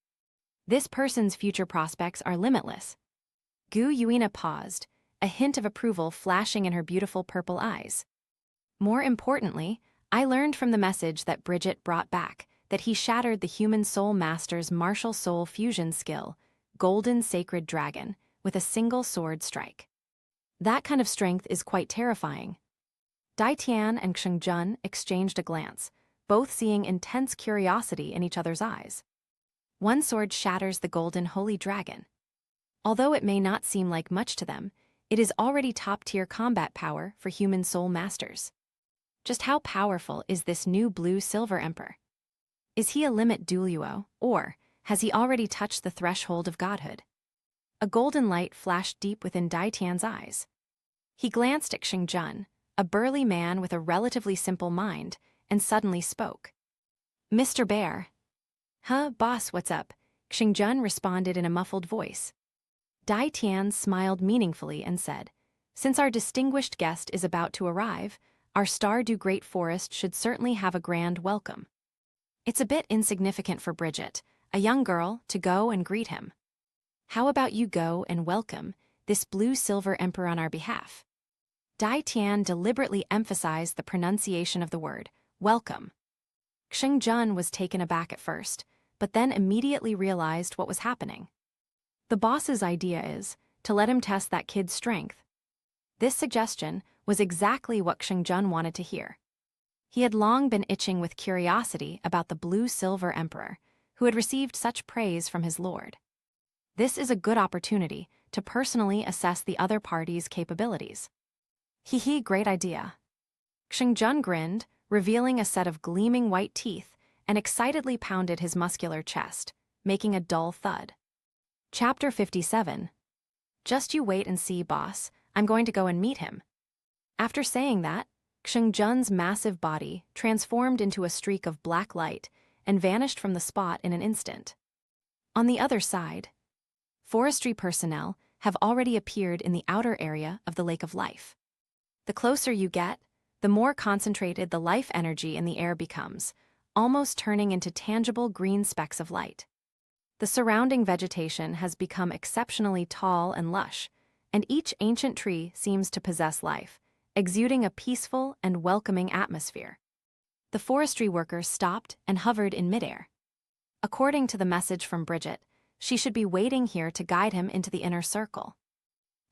Speaker 1: This person's future prospects are limitless. Gu Yuina paused, a hint of approval flashing in her beautiful purple eyes. More importantly, I learned from the message that Bridget brought back that he shattered the human soul master's martial soul fusion skill, Golden Sacred Dragon, with a single sword strike. That kind of strength is quite terrifying. Daitian and Xingjun exchanged a glance, both seeing intense curiosity in each other's eyes. One sword shatters the Golden Holy Dragon. Although it may not seem like much to them, it is already top-tier combat power for human soul masters. Just how powerful is this new Blue-Silver Emperor? Is he a limit Douluo, or has he already touched the threshold of godhood? A golden light flashed deep within Daitian's eyes. He glanced at Xingjun, a burly man with a relatively simple mind, and suddenly spoke. Mr. Bear.
Speaker 2: Huh, boss, what's up? Xingjun responded in a muffled voice.
Speaker 1: Daitian smiled meaningfully and said, since our distinguished guest is about to arrive, our Stardew Great Forest should certainly have a grand welcome. It's a bit insignificant for Bridget, a young girl, to go and greet him. How about you go and welcome this Blue-Silver Emperor on our behalf? Daitian deliberately emphasized the pronunciation of the word, welcome. Xingjun was taken aback at first, but then immediately realized what was happening. The boss's idea is to let him test that kid's strength. This suggestion was exactly what Xingjun wanted to hear. He had long been itching with curiosity about the Blue-Silver Emperor, who had received such praise from his lord. This is a good opportunity to personally assess the other party's capabilities. Hee, great idea. Xingjun grinned, revealing a set of gleaming white teeth, and excitedly pounded his muscular chest, making a dull thud. Chapter 57. Just you wait and see, boss. I'm going to go and meet him. After saying that, Xingjun's massive body transformed into a streak of black light and vanished from the spot in an instant. On the other side, forestry personnel have already appeared in the outer area of the Lake of Life. The closer you get, the more concentrated the life energy in the air becomes, almost turning into tangible green specks of light. The surrounding vegetation has become exceptionally tall and lush, and each ancient tree seems to possess life, exuding a peaceful and welcoming atmosphere. The forestry workers stopped and hovered in midair. According to the message from Bridget, she should be waiting here to guide him into the inner circle.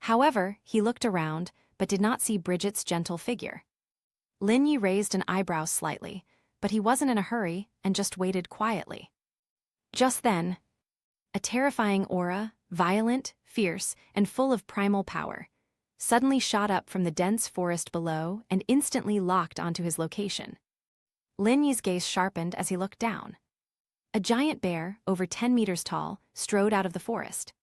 Speaker 1: However, he looked around, but did not see Bridget's gentle figure. Lin Yi raised an eyebrow slightly, but he wasn't in a hurry and just waited quietly. Just then, a terrifying aura, violent, fierce, and full of primal power, suddenly shot up from the dense forest below and instantly locked onto his location. Lin Yi's gaze sharpened as he looked down. A giant bear, over 10 meters tall, strode out of the forest.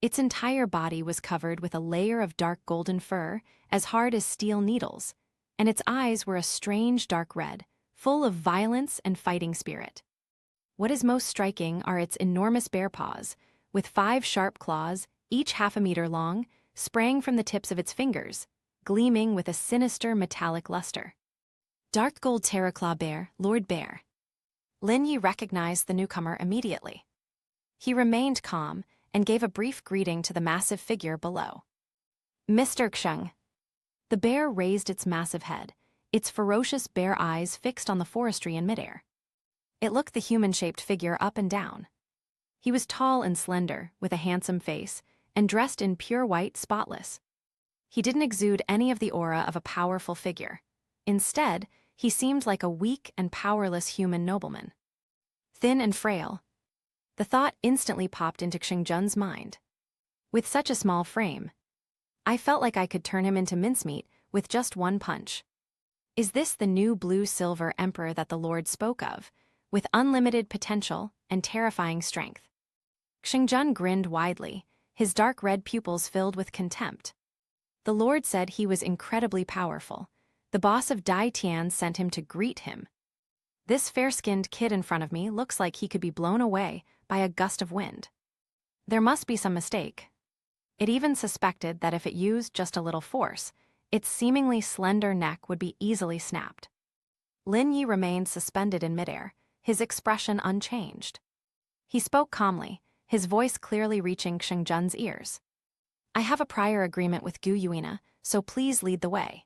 Speaker 1: Its entire body was covered with a layer of dark golden fur, as hard as steel needles, and its eyes were a strange dark red, full of violence and fighting spirit. What is most striking are its enormous bear paws, with 5 sharp claws, each half a meter long, sprang from the tips of its fingers, gleaming with a sinister metallic luster. Dark Gold Terraclaw Bear, Lord Bear. Lin Yi recognized the newcomer immediately. He remained calm and gave a brief greeting to the massive figure below. Mr. Xing. The bear raised its massive head, its ferocious bear eyes fixed on the forestry in midair. It looked the human-shaped figure up and down. He was tall and slender, with a handsome face, and dressed in pure white, spotless. He didn't exude any of the aura of a powerful figure. Instead, he seemed like a weak and powerless human nobleman. Thin and frail, The thought instantly popped into Xingjun's mind. With such a small frame, I felt like I could turn him into mincemeat with just one punch. Is this the new blue-silver emperor that the Lord spoke of, with unlimited potential and terrifying strength? Xingjun grinned widely, his dark red pupils filled with contempt. The Lord said he was incredibly powerful. The boss of Dai Tian sent him to greet him. This fair-skinned kid in front of me looks like he could be blown away by a gust of wind. There must be some mistake. It even suspected that if it used just a little force, its seemingly slender neck would be easily snapped. Lin Yi remained suspended in midair, his expression unchanged. He spoke calmly, his voice clearly reaching Xingjun's ears. I have a prior agreement with Gu Yuina, so please lead the way.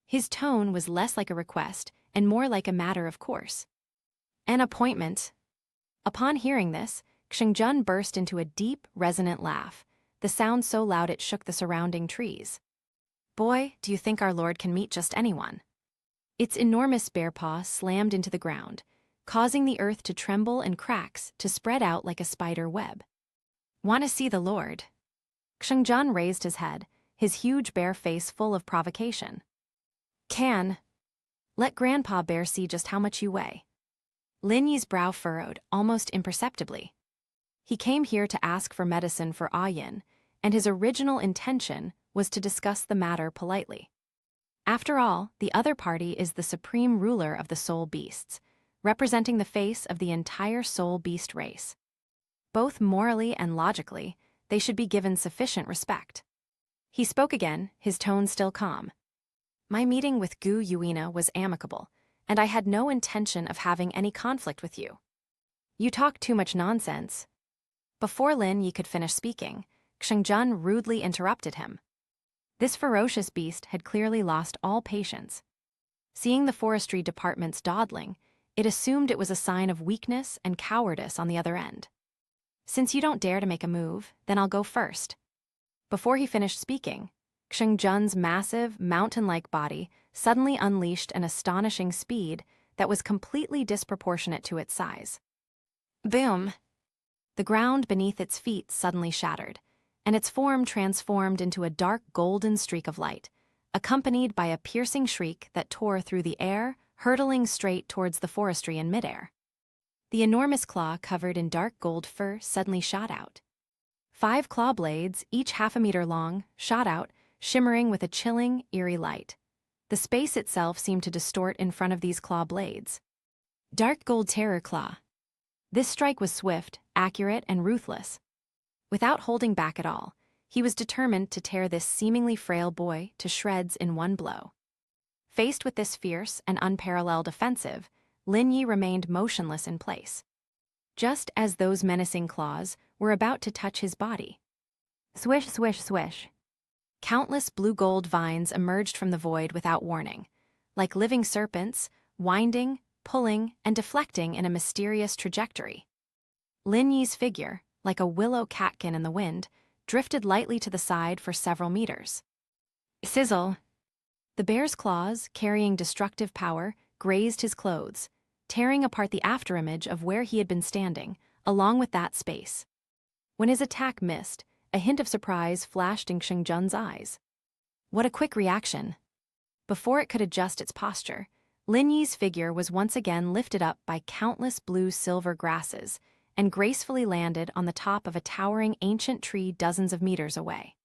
Speaker 1: His tone was less like a request and more like a matter of course. An appointment. Upon hearing this, Xingjun burst into a deep, resonant laugh, the sound so loud it shook the surrounding trees. Boy, do you think our Lord can meet just anyone? Its enormous bear paw slammed into the ground, causing the earth to tremble and cracks to spread out like a spider web. Want to see the Lord? Xingjun raised his head, his huge bear face full of provocation. Can. Let Grandpa Bear see just how much you weigh. Lin Yi's brow furrowed, almost imperceptibly. He came here to ask for medicine for Ah Yin, and his original intention was to discuss the matter politely. After all, the other party is the supreme ruler of the soul beasts, representing the face of the entire soul beast race. Both morally and logically, they should be given sufficient respect. He spoke again, his tone still calm. My meeting with Gu Yuina was amicable, and I had no intention of having any conflict with you. You talk too much nonsense. Before Lin Yi could finish speaking, Xingjun rudely interrupted him. This ferocious beast had clearly lost all patience. Seeing the forestry department's dawdling, it assumed it was a sign of weakness and cowardice on the other end. Since you don't dare to make a move, then I'll go first. Before he finished speaking, Xingjun's massive, mountain-like body suddenly unleashed an astonishing speed that was completely disproportionate to its size. Boom! The ground beneath its feet suddenly shattered, and its form transformed into a dark golden streak of light, accompanied by a piercing shriek that tore through the air, hurtling straight towards the forestry in midair. The enormous claw covered in dark gold fur suddenly shot out. 5 claw blades, each half a meter long, shot out, shimmering with a chilling, eerie light. The space itself seemed to distort in front of these claw blades. Dark gold terror claw. This strike was swift, accurate, and ruthless. Without holding back at all, he was determined to tear this seemingly frail boy to shreds in one blow. Faced with this fierce and unparalleled offensive, Lin Yi remained motionless in place. Just as those menacing claws were about to touch his body. Swish, swish, swish. Countless blue-gold vines emerged from the void without warning, like living serpents, winding, pulling, and deflecting in a mysterious trajectory. Lin Yi's figure, like a willow catkin in the wind, drifted lightly to the side for several meters. Sizzle! The bear's claws, carrying destructive power, grazed his clothes, tearing apart the afterimage of where he had been standing, along with that space. When his attack missed, a hint of surprise flashed in Xingjun's eyes. What a quick reaction! Before it could adjust its posture, Lin Yi's figure was once again lifted up by countless blue-silver grasses and gracefully landed on the top of a towering ancient tree dozens of meters away.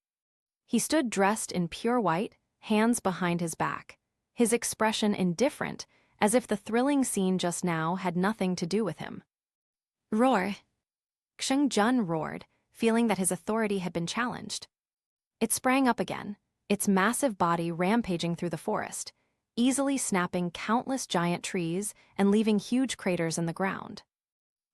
Speaker 1: He stood dressed in pure white, hands behind his back, his expression indifferent, as if the thrilling scene just now had nothing to do with him. Roar! Xingjun roared, feeling that his authority had been challenged. It sprang up again, its massive body rampaging through the forest, easily snapping countless giant trees and leaving huge craters in the ground.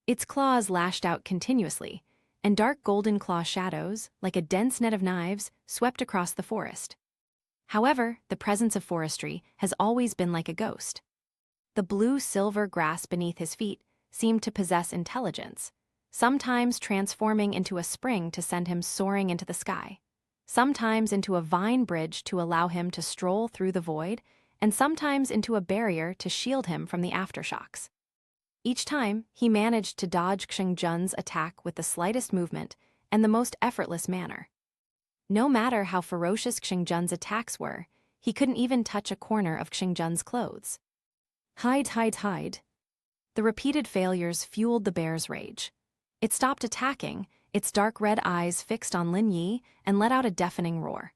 Speaker 1: Its claws lashed out continuously, and dark golden claw shadows, like a dense net of knives, swept across the forest. However, the presence of forestry has always been like a ghost. The blue-silver grass beneath his feet seemed to possess intelligence, sometimes transforming into a spring to send him soaring into the sky, sometimes into a vine bridge to allow him to stroll through the void, and sometimes into a barrier to shield him from the aftershocks. Each time, he managed to dodge Xingjun's attack with the slightest movement and the most effortless manner. No matter how ferocious Xingjun's attacks were, he couldn't even touch a corner of Xingjun's clothes. Hide, hide, hide. The repeated failures fueled the bear's rage. It stopped attacking, its dark red eyes fixed on Lin Yi, and let out a deafening roar.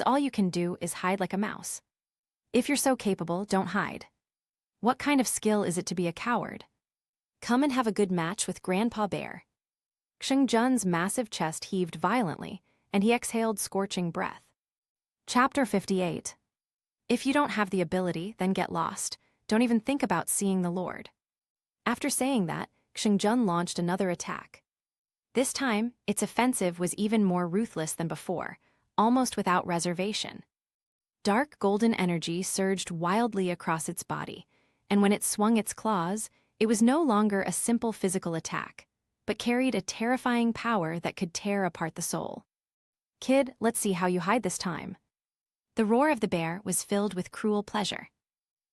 Speaker 1: All you can do is hide like a mouse. If you're so capable, don't hide. What kind of skill is it to be a coward? Come and have a good match with Grandpa Bear. Xingjun's massive chest heaved violently, and he exhaled scorching breath. Chapter 58. If you don't have the ability, then get lost. Don't even think about seeing the Lord. After saying that, Xingjun launched another attack. This time, its offensive was even more ruthless than before, almost without reservation. Dark golden energy surged wildly across its body, and when it swung its claws, it was no longer a simple physical attack, but carried a terrifying power that could tear apart the soul. Kid, let's see how you hide this time. The roar of the bear was filled with cruel pleasure.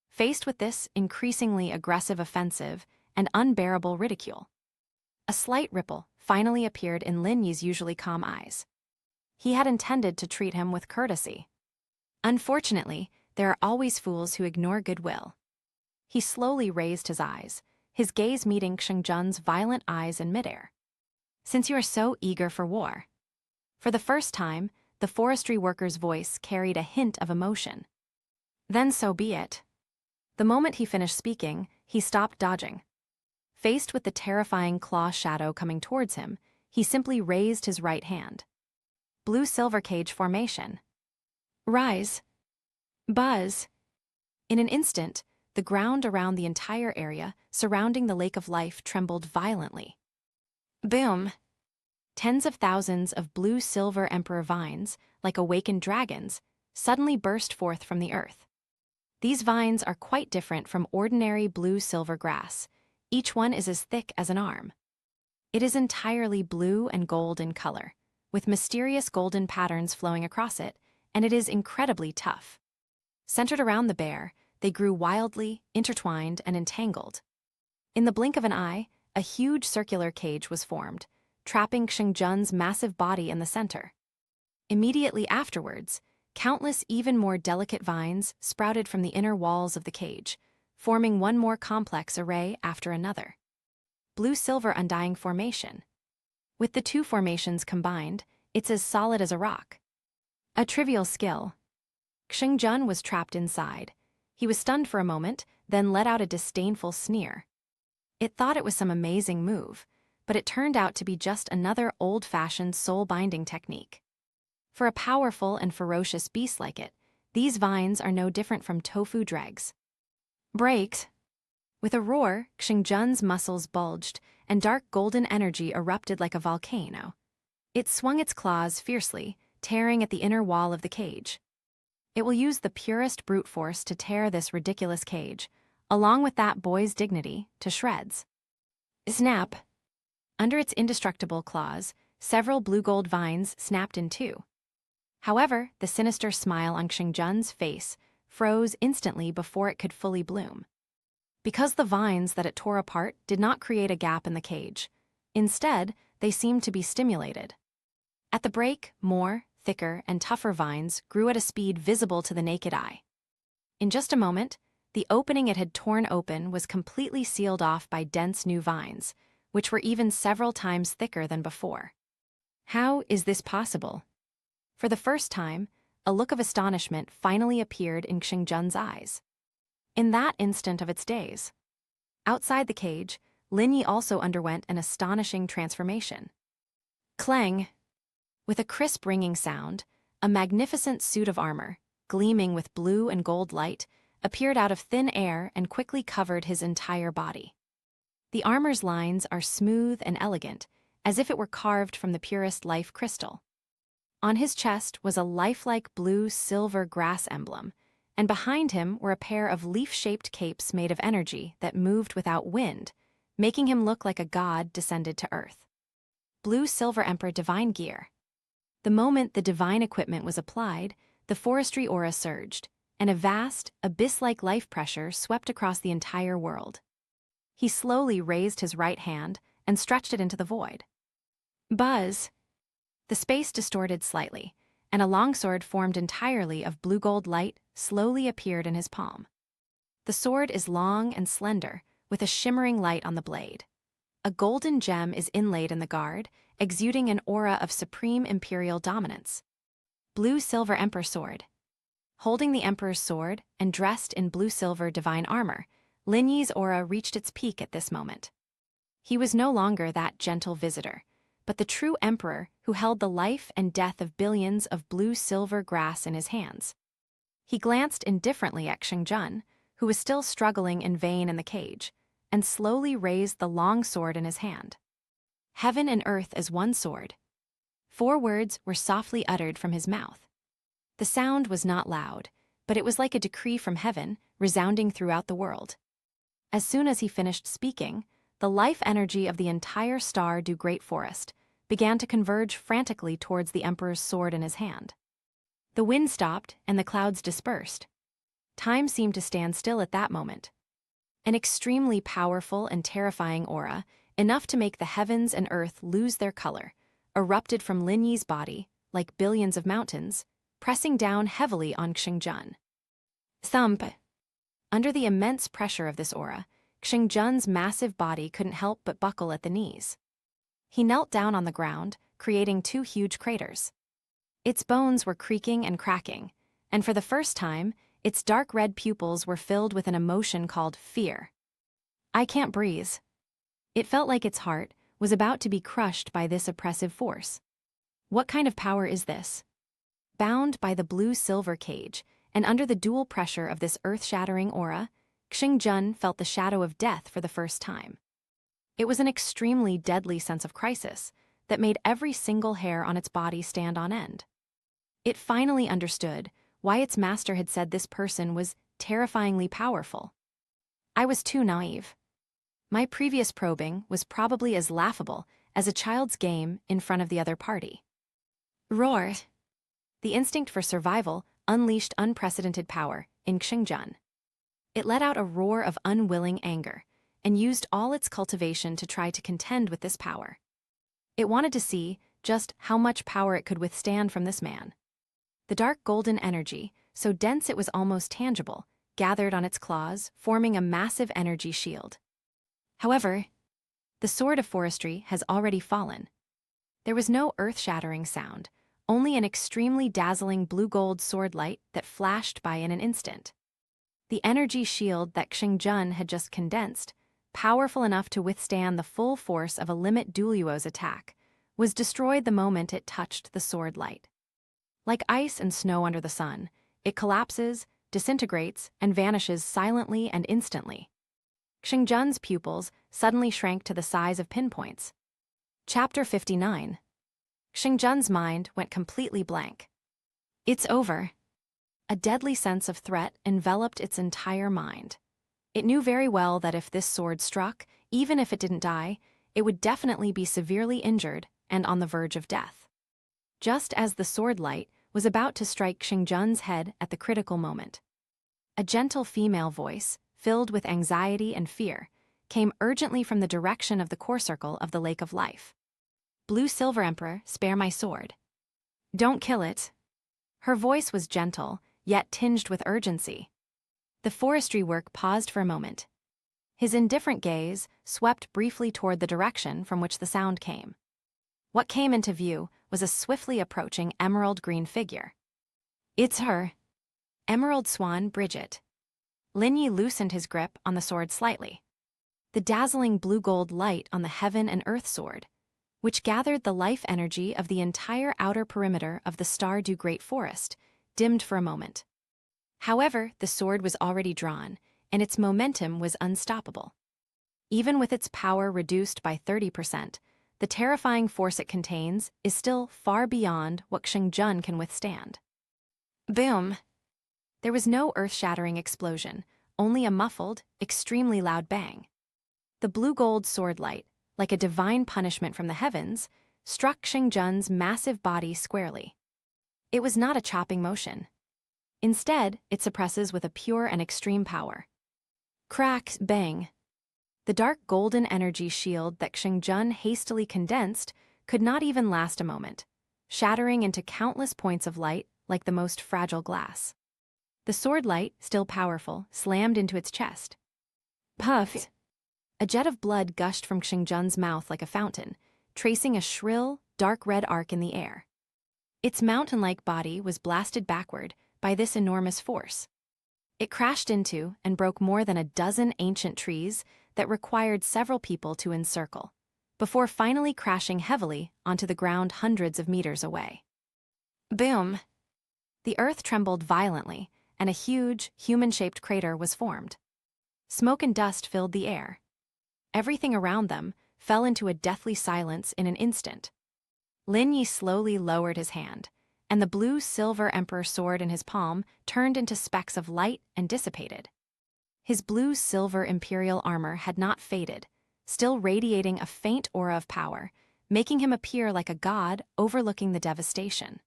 Speaker 1: Faced with this increasingly aggressive offensive and unbearable ridicule, a slight ripple finally appeared in Lin Yi's usually calm eyes. He had intended to treat him with courtesy. Unfortunately, there are always fools who ignore goodwill. He slowly raised his eyes, his gaze meeting Xingjun's violent eyes in midair. Since you are so eager for war. For the first time, the forestry worker's voice carried a hint of emotion. Then so be it. The moment he finished speaking, he stopped dodging. Faced with the terrifying claw shadow coming towards him, he simply raised his right hand. Blue-silver cage formation. Rise. Buzz. In an instant, the ground around the entire area surrounding the Lake of Life trembled violently. Boom! Tens of thousands of blue-silver emperor vines, like awakened dragons, suddenly burst forth from the earth. These vines are quite different from ordinary blue-silver grass. Each one is as thick as an arm. It is entirely blue and gold in color, with mysterious golden patterns flowing across it, and it is incredibly tough. Centered around the bear, they grew wildly, intertwined, and entangled. In the blink of an eye, a huge circular cage was formed, trapping Xingjun's massive body in the center. Immediately afterwards, countless even more delicate vines sprouted from the inner walls of the cage, forming one more complex array after another. Blue-silver undying formation. With the two formations combined, it's as solid as a rock. A trivial skill. Xingjun was trapped inside. He was stunned for a moment, then let out a disdainful sneer. It thought it was some amazing move, but it turned out to be just another old-fashioned soul-binding technique. For a powerful and ferocious beast like it, these vines are no different from tofu dregs. Breaks. With a roar, Xingjun's muscles bulged, and dark golden energy erupted like a volcano. It swung its claws fiercely, tearing at the inner wall of the cage. It will use the purest brute force to tear this ridiculous cage, along with that boy's dignity, to shreds. Snap! Under its indestructible claws, several blue-gold vines snapped in two. However, the sinister smile on Xingjun's face froze instantly before it could fully bloom. Because the vines that it tore apart did not create a gap in the cage. Instead, they seemed to be stimulated. At the break, more, thicker, and tougher vines grew at a speed visible to the naked eye. In just a moment, the opening it had torn open was completely sealed off by dense new vines, which were even several times thicker than before. How is this possible? For the first time, a look of astonishment finally appeared in Xingjun's eyes. In that instant of its daze. Outside the cage, Lin Yi also underwent an astonishing transformation. Clang! With a crisp ringing sound, a magnificent suit of armor, gleaming with blue and gold light, appeared out of thin air and quickly covered his entire body. The armor's lines are smooth and elegant, as if it were carved from the purest life crystal. On his chest was a lifelike blue-silver grass emblem, and behind him were a pair of leaf-shaped capes made of energy that moved without wind, making him look like a god descended to earth. Blue-silver Emperor Divine Gear. The moment the divine equipment was applied, the forestry aura surged, and a vast, abyss-like life pressure swept across the entire world. He slowly raised his right hand and stretched it into the void. Buzz! The space distorted slightly, and a longsword formed entirely of blue-gold light slowly appeared in his palm. The sword is long and slender, with a shimmering light on the blade. A golden gem is inlaid in the guard, exuding an aura of supreme imperial dominance. Blue-silver Emperor Sword. Holding the Emperor's sword and dressed in blue-silver divine armor, Lin Yi's aura reached its peak at this moment. He was no longer that gentle visitor, but the true emperor who held the life and death of billions of blue-silver grass in his hands. He glanced indifferently at Xingjun, who was still struggling in vain in the cage, and slowly raised the long sword in his hand. Heaven and earth as one sword. 4 words were softly uttered from his mouth. The sound was not loud, but it was like a decree from heaven, resounding throughout the world. As soon as he finished speaking, the life energy of the entire Star-Du Great Forest began to converge frantically towards the Emperor's sword in his hand. The wind stopped and the clouds dispersed. Time seemed to stand still at that moment. An extremely powerful and terrifying aura, enough to make the heavens and earth lose their color, erupted from Lin Yi's body, like billions of mountains, pressing down heavily on Xingjun. Thump! Under the immense pressure of this aura, Xingjun's massive body couldn't help but buckle at the knees. He knelt down on the ground, creating 2 huge craters. Its bones were creaking and cracking, and for the first time, its dark red pupils were filled with an emotion called fear. I can't breathe. It felt like its heart was about to be crushed by this oppressive force. What kind of power is this? Bound by the blue-silver cage, and under the dual pressure of this earth-shattering aura, Xingjun felt the shadow of death for the first time. It was an extremely deadly sense of crisis that made every single hair on its body stand on end. It finally understood why its master had said this person was terrifyingly powerful. I was too naive. My previous probing was probably as laughable as a child's game in front of the other party. Roar! The instinct for survival unleashed unprecedented power in Xingjun. It let out a roar of unwilling anger and used all its cultivation to try to contend with this power. It wanted to see just how much power it could withstand from this man. The dark golden energy, so dense it was almost tangible, gathered on its claws, forming a massive energy shield. However, the sword of forestry has already fallen. There was no earth-shattering sound, only an extremely dazzling blue-gold sword light that flashed by in an instant. The energy shield that Xingjun had just condensed, powerful enough to withstand the full force of a limit Douluo's attack, was destroyed the moment it touched the sword light. Like ice and snow under the sun, it collapses, disintegrates, and vanishes silently and instantly. Xingjun's pupils suddenly shrank to the size of pinpoints. Chapter 59. Xingjun's mind went completely blank. It's over. A deadly sense of threat enveloped its entire mind. It knew very well that if this sword struck, even if it didn't die, it would definitely be severely injured and on the verge of death. Just as the sword light was about to strike Xingjun's head at the critical moment, a gentle female voice, filled with anxiety and fear, came urgently from the direction of the core circle of the Lake of Life. Blue Silver Emperor, spare my sword. Don't kill it. Her voice was gentle, yet tinged with urgency. The forestry work paused for a moment. His indifferent gaze swept briefly toward the direction from which the sound came. What came into view was a swiftly approaching emerald green figure. It's her. Emerald Swan Bridget. Lin Yi loosened his grip on the sword slightly. The dazzling blue-gold light on the heaven and earth sword, which gathered the life energy of the entire outer perimeter of the Star-Du Great Forest, dimmed for a moment. However, the sword was already drawn, and its momentum was unstoppable. Even with its power reduced by 30%, the terrifying force it contains is still far beyond what Xingjun can withstand. Boom! There was no earth-shattering explosion, only a muffled, extremely loud bang. The blue-gold sword light, like a divine punishment from the heavens, struck Xingjun's massive body squarely. It was not a chopping motion. Instead, it suppresses with a pure and extreme power. Crack, bang. The dark golden energy shield that Xingjun hastily condensed could not even last a moment, shattering into countless points of light like the most fragile glass. The sword light, still powerful, slammed into its chest. Puffed. A jet of blood gushed from Xingjun's mouth like a fountain, tracing a shrill, dark red arc in the air. Its mountain-like body was blasted backward by this enormous force. It crashed into and broke more than a dozen ancient trees that required several people to encircle, before finally crashing heavily onto the ground hundreds of meters away. Boom! The earth trembled violently, and a huge, human-shaped crater was formed. Smoke and dust filled the air. Everything around them fell into a deathly silence in an instant. Lin Yi slowly lowered his hand, and the blue-silver emperor sword in his palm turned into specks of light and dissipated. His blue-silver imperial armor had not faded, still radiating a faint aura of power, making him appear like a god overlooking the devastation.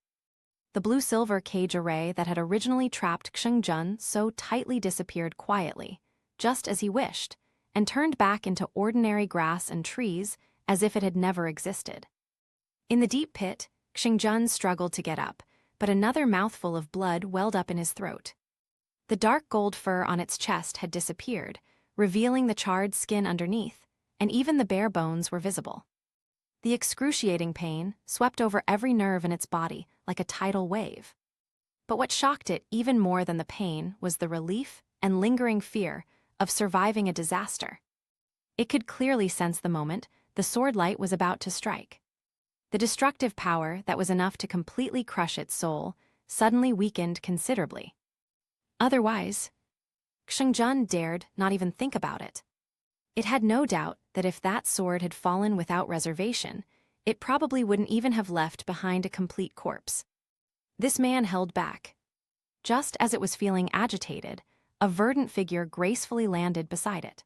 Speaker 1: The blue-silver cage array that had originally trapped Xingjun so tightly disappeared quietly, just as he wished, and turned back into ordinary grass and trees as if it had never existed. In the deep pit, Xingjun struggled to get up, but another mouthful of blood welled up in his throat. The dark gold fur on its chest had disappeared, revealing the charred skin underneath, and even the bare bones were visible. The excruciating pain swept over every nerve in its body like a tidal wave. But what shocked it even more than the pain was the relief and lingering fear of surviving a disaster. It could clearly sense the moment the sword light was about to strike. The destructive power that was enough to completely crush its soul suddenly weakened considerably. Otherwise, Xingjun dared not even think about it. It had no doubt that if that sword had fallen without reservation, it probably wouldn't even have left behind a complete corpse. This man held back. Just as it was feeling agitated, a verdant figure gracefully landed beside it.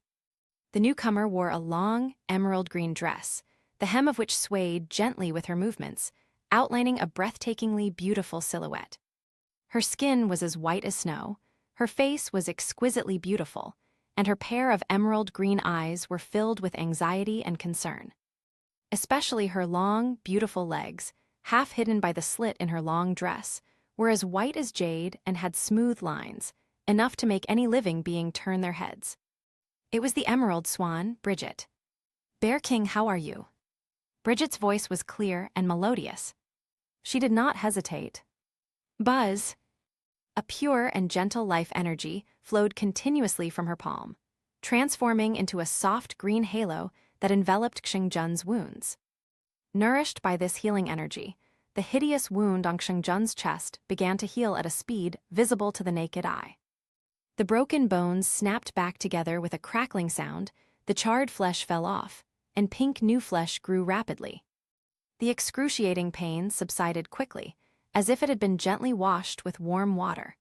Speaker 1: The newcomer wore a long, emerald-green dress, the hem of which swayed gently with her movements, outlining a breathtakingly beautiful silhouette. Her skin was as white as snow, her face was exquisitely beautiful, and her pair of emerald-green eyes were filled with anxiety and concern. Especially her long, beautiful legs, half hidden by the slit in her long dress, were as white as jade and had smooth lines, enough to make any living being turn their heads. It was the Emerald Swan, Bridget. "Bear King, how are you?" Bridget's voice was clear and melodious. She did not hesitate. Buzz. A pure and gentle life energy flowed continuously from her palm, transforming into a soft green halo that enveloped Xingjun's wounds. Nourished by this healing energy, the hideous wound on Xingjun's chest began to heal at a speed visible to the naked eye. The broken bones snapped back together with a crackling sound, the charred flesh fell off, and pink new flesh grew rapidly. The excruciating pain subsided quickly, as if it had been gently washed with warm water.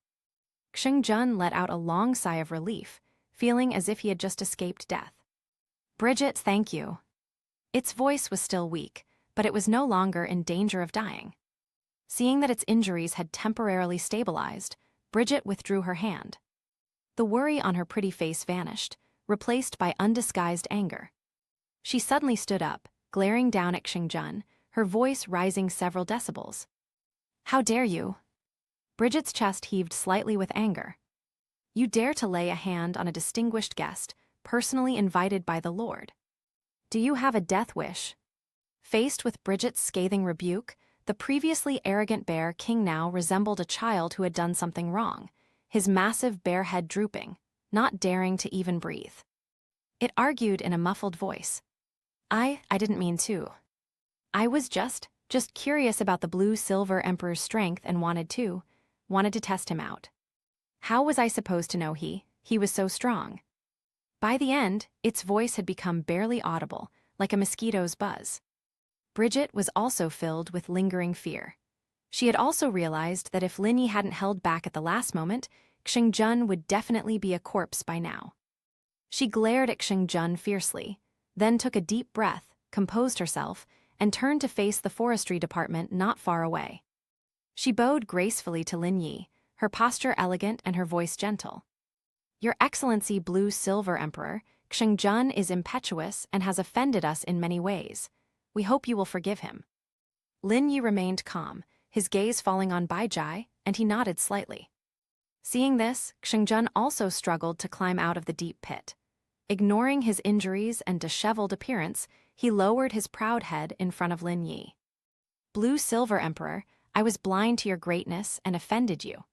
Speaker 1: Xingjun let out a long sigh of relief, feeling as if he had just escaped death. "Bridget, thank you." Its voice was still weak, but it was no longer in danger of dying. Seeing that its injuries had temporarily stabilized, Bridget withdrew her hand. The worry on her pretty face vanished, replaced by undisguised anger. She suddenly stood up, glaring down at Xingjun, her voice rising several decibels. "How dare you?" Bridget's chest heaved slightly with anger. "You dare to lay a hand on a distinguished guest, personally invited by the Lord. Do you have a death wish?" Faced with Bridget's scathing rebuke, the previously arrogant bear king now resembled a child who had done something wrong, his massive bare head drooping, not daring to even breathe. It argued in a muffled voice. I didn't mean to. I was just curious about the blue-silver emperor's strength and wanted to test him out. How was I supposed to know he was so strong?" By the end, its voice had become barely audible, like a mosquito's buzz. Bridget was also filled with lingering fear. She had also realized that if Lin Yi hadn't held back at the last moment, Xingjun would definitely be a corpse by now. She glared at Xingjun fiercely, then took a deep breath, composed herself, and turned to face the forestry department not far away. She bowed gracefully to Lin Yi, her posture elegant and her voice gentle. "Your Excellency Blue-Silver Emperor," Xingjun is impetuous and has offended us in many ways. We hope you will forgive him." Lin Yi remained calm, his gaze falling on Baizhai, and he nodded slightly. Seeing this, Xingjun also struggled to climb out of the deep pit. Ignoring his injuries and disheveled appearance, he lowered his proud head in front of Lin Yi. "Blue Silver Emperor, I was blind to your greatness and offended you.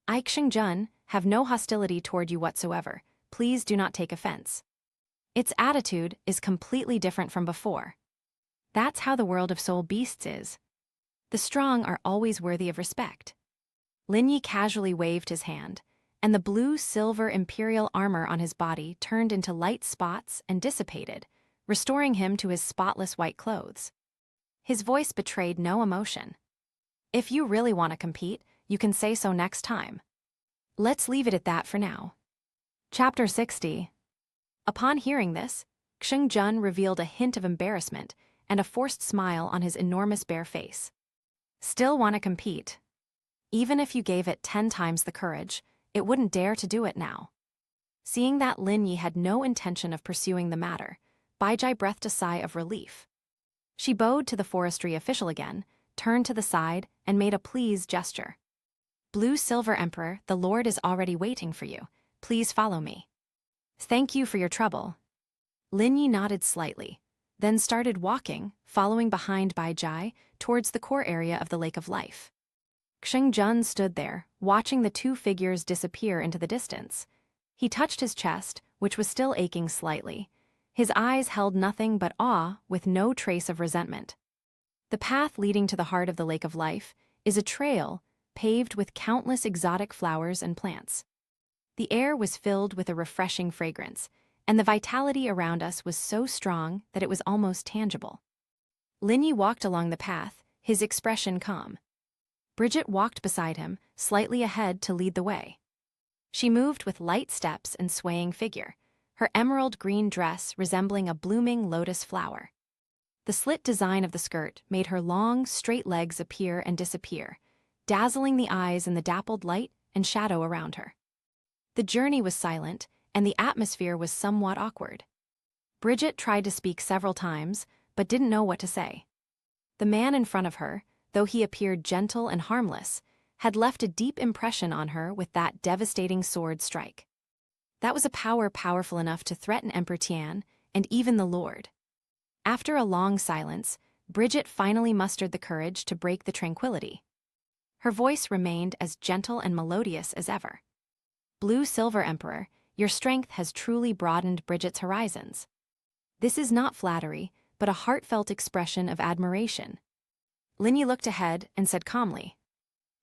Speaker 1: I, Xingjun, have no hostility toward you whatsoever. Please do not take offense. Its attitude is completely different from before. That's how the world of soul beasts is. The strong are always worthy of respect." Lin Yi casually waved his hand, and the blue-silver imperial armor on his body turned into light spots and dissipated, restoring him to his spotless white clothes. His voice betrayed no emotion. "If you really want to compete, you can say so next time. Let's leave it at that for now." Chapter 60. Upon hearing this, Xingjun revealed a hint of embarrassment and a forced smile on his enormous bare face. "Still want to compete? Even if you gave it 10 times the courage, it wouldn't dare to do it now." Seeing that Lin Yi had no intention of pursuing the matter, Baizhai breathed a sigh of relief. She bowed to the forestry official again, turned to the side, and made a pleased gesture. "Blue Silver Emperor, the Lord is already waiting for you. Please follow me." "Thank you for your trouble." Lin Yi nodded slightly, then started walking, following behind Baizhai, towards the core area of the Lake of Life. Xingjun stood there, watching the two figures disappear into the distance. He touched his chest, which was still aching slightly. His eyes held nothing but awe, with no trace of resentment. The path leading to the heart of the Lake of Life is a trail paved with countless exotic flowers and plants. The air was filled with a refreshing fragrance, and the vitality around us was so strong that it was almost tangible. Lin Yi walked along the path, his expression calm. Bridget walked beside him, slightly ahead to lead the way. She moved with light steps and swaying figure, her emerald green dress resembling a blooming lotus flower. The slit design of the skirt made her long, straight legs appear and disappear, dazzling the eyes in the dappled light and shadow around her. The journey was silent, and the atmosphere was somewhat awkward. Bridget tried to speak several times, but didn't know what to say. The man in front of her, though he appeared gentle and harmless, had left a deep impression on her with that devastating sword strike. That was a power powerful enough to threaten Emperor Tian and even the Lord. After a long silence, Bridget finally mustered the courage to break the tranquility. Her voice remained as gentle and melodious as ever. "Blue Silver Emperor, your strength has truly broadened Bridget's horizons. This is not flattery, but a heartfelt expression of admiration." Lin Yi looked ahead and said calmly,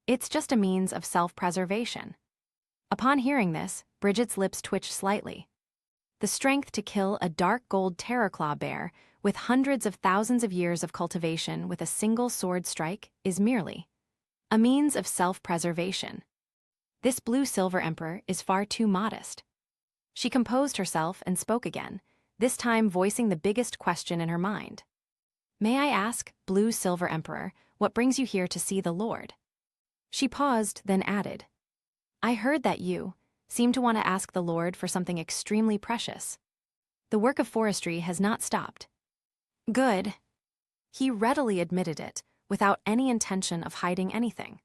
Speaker 1: "It's just a means of self-preservation." Upon hearing this, Bridget's lips twitched slightly. The strength to kill a dark gold terrorclaw bear with hundreds of thousands of years of cultivation with a single sword strike is merely a means of self-preservation. This Blue Silver Emperor is far too modest. She composed herself and spoke again, this time voicing the biggest question in her mind. "May I ask, Blue Silver Emperor, what brings you here to see the Lord?" She paused, then added, "I heard that you seem to want to ask the Lord for something extremely precious. The work of forestry has not stopped." "Good." He readily admitted it, without any intention of hiding anything.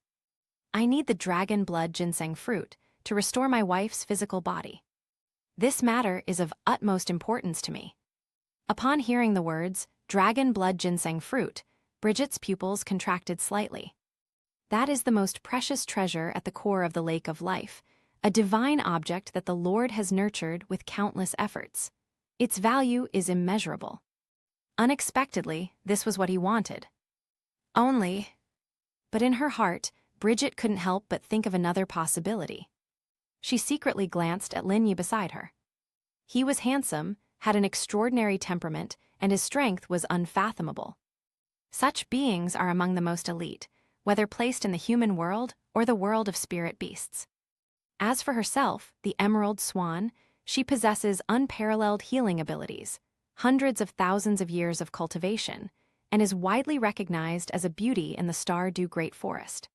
Speaker 1: "I need the dragon blood ginseng fruit to restore my wife's physical body. This matter is of utmost importance to me." Upon hearing the words, dragon blood ginseng fruit, Bridget's pupils contracted slightly. That is the most precious treasure at the core of the Lake of Life, a divine object that the Lord has nurtured with countless efforts. Its value is immeasurable. Unexpectedly, this was what he wanted. But in her heart, Bridget couldn't help but think of another possibility. She secretly glanced at Lin Yi beside her. He was handsome, had an extraordinary temperament, and his strength was unfathomable. Such beings are among the most elite, whether placed in the human world or the world of spirit beasts. As for herself, the Emerald Swan, she possesses unparalleled healing abilities, hundreds of thousands of years of cultivation, and is widely recognized as a beauty in the Stardew Great Forest.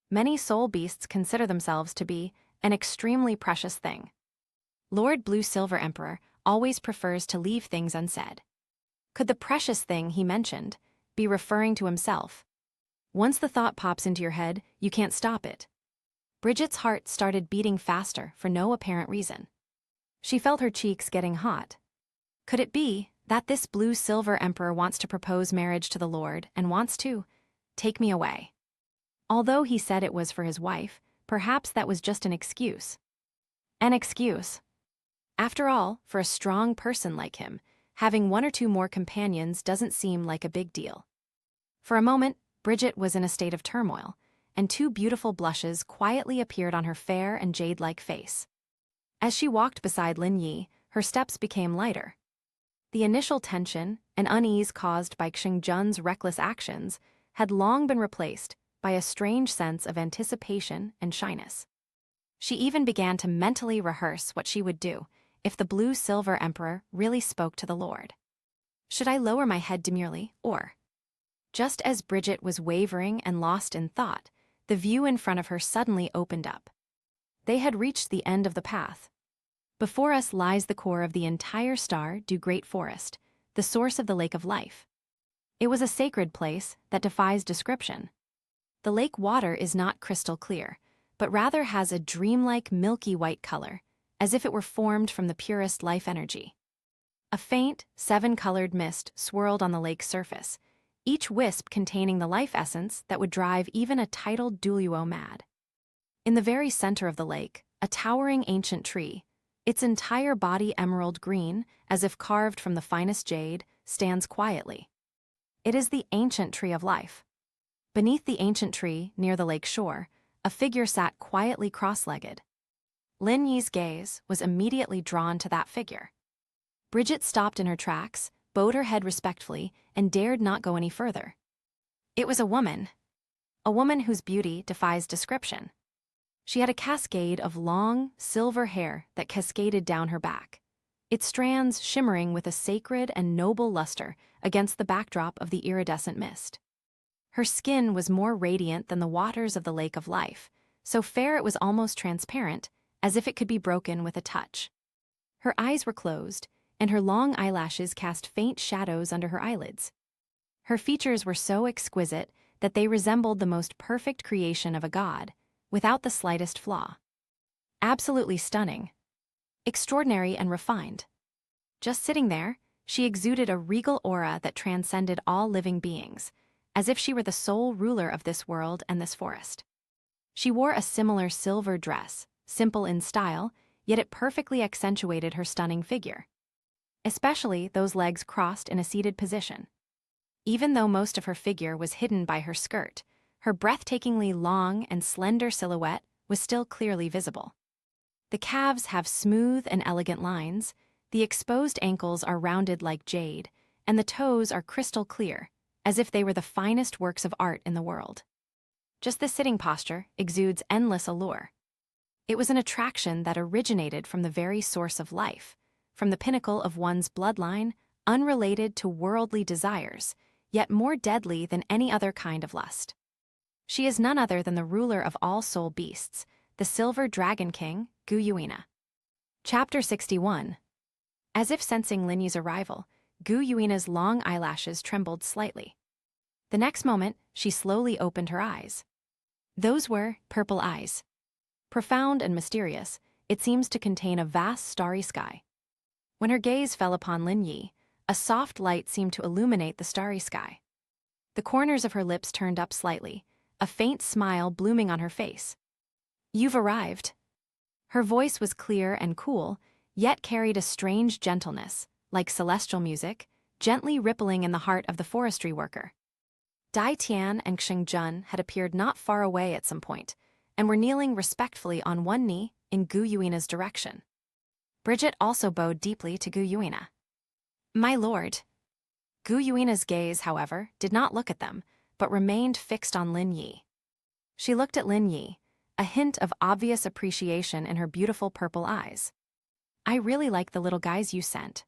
Speaker 1: Many soul beasts consider themselves to be an extremely precious thing. Lord Blue Silver Emperor, always prefers to leave things unsaid. Could the precious thing he mentioned be referring to himself? Once the thought pops into your head, you can't stop it. Bridget's heart started beating faster for no apparent reason. She felt her cheeks getting hot. Could it be that this blue-silver emperor wants to propose marriage to the Lord and wants to take me away? Although he said it was for his wife, perhaps that was just an excuse. An excuse. After all, for a strong person like him, having one or two more companions doesn't seem like a big deal. For a moment, Bridget was in a state of turmoil, and two beautiful blushes quietly appeared on her fair and jade-like face. As she walked beside Lin Yi, her steps became lighter. The initial tension and unease caused by Xingjun's reckless actions had long been replaced by a strange sense of anticipation and shyness. She even began to mentally rehearse what she would do if the blue-silver emperor really spoke to the Lord. Should I lower my head demurely, or? Just as Bridget was wavering and lost in thought, the view in front of her suddenly opened up. They had reached the end of the path. Before us lies the core of the entire Douluo Great Forest, the source of the Lake of Life. It was a sacred place that defies description. The lake water is not crystal clear, but rather has a dreamlike milky white color, as if it were formed from the purest life energy. A faint, seven-colored mist swirled on the lake's surface, each wisp containing the life essence that would drive even a titled Douluo mad. In the very center of the lake, a towering ancient tree, its entire body emerald green, as if carved from the finest jade, stands quietly. It is the ancient tree of life. Beneath the ancient tree, near the lake shore, a figure sat quietly cross-legged. Lin Yi's gaze was immediately drawn to that figure. Bridget stopped in her tracks, bowed her head respectfully, and dared not go any further. It was a woman whose beauty defies description. She had a cascade of long, silver hair that cascaded down her back, its strands shimmering with a sacred and noble luster against the backdrop of the iridescent mist. Her skin was more radiant than the waters of the Lake of Life, so fair it was almost transparent, as if it could be broken with a touch. Her eyes were closed, and her long eyelashes cast faint shadows under her eyelids. Her features were so exquisite that they resembled the most perfect creation of a god, without the slightest flaw. Absolutely stunning. Extraordinary and refined. Just sitting there, she exuded a regal aura that transcended all living beings, as if she were the sole ruler of this world and this forest. She wore a similar silver dress, simple in style, yet it perfectly accentuated her stunning figure. Especially those legs crossed in a seated position. Even though most of her figure was hidden by her skirt, her breathtakingly long and slender silhouette was still clearly visible. The calves have smooth and elegant lines, the exposed ankles are rounded like jade, and the toes are crystal clear, as if they were the finest works of art in the world. Just the sitting posture exudes endless allure. It was an attraction that originated from the very source of life, from the pinnacle of one's bloodline, unrelated to worldly desires, yet more deadly than any other kind of lust. She is none other than the ruler of all soul beasts, the Silver Dragon King, Gu Yuina. Chapter 61. As if sensing Lin Yi's arrival, Gu Yuina's long eyelashes trembled slightly. The next moment, she slowly opened her eyes. Those were purple eyes. Profound and mysterious, it seems to contain a vast starry sky. When her gaze fell upon Lin Yi, a soft light seemed to illuminate the starry sky. The corners of her lips turned up slightly, a faint smile blooming on her face. "You've arrived." Her voice was clear and cool, yet carried a strange gentleness, like celestial music, gently rippling in the heart of the forestry worker. Dai Tian and Xingjun had appeared not far away at some point, and were kneeling respectfully on one knee in Gu Yuina's direction. Bridget also bowed deeply to Gu Yuina. "My lord." Gu Yuina's gaze, however, did not look at them, but remained fixed on Lin Yi. She looked at Lin Yi, a hint of obvious appreciation in her beautiful purple eyes. "I really like the little guys you sent."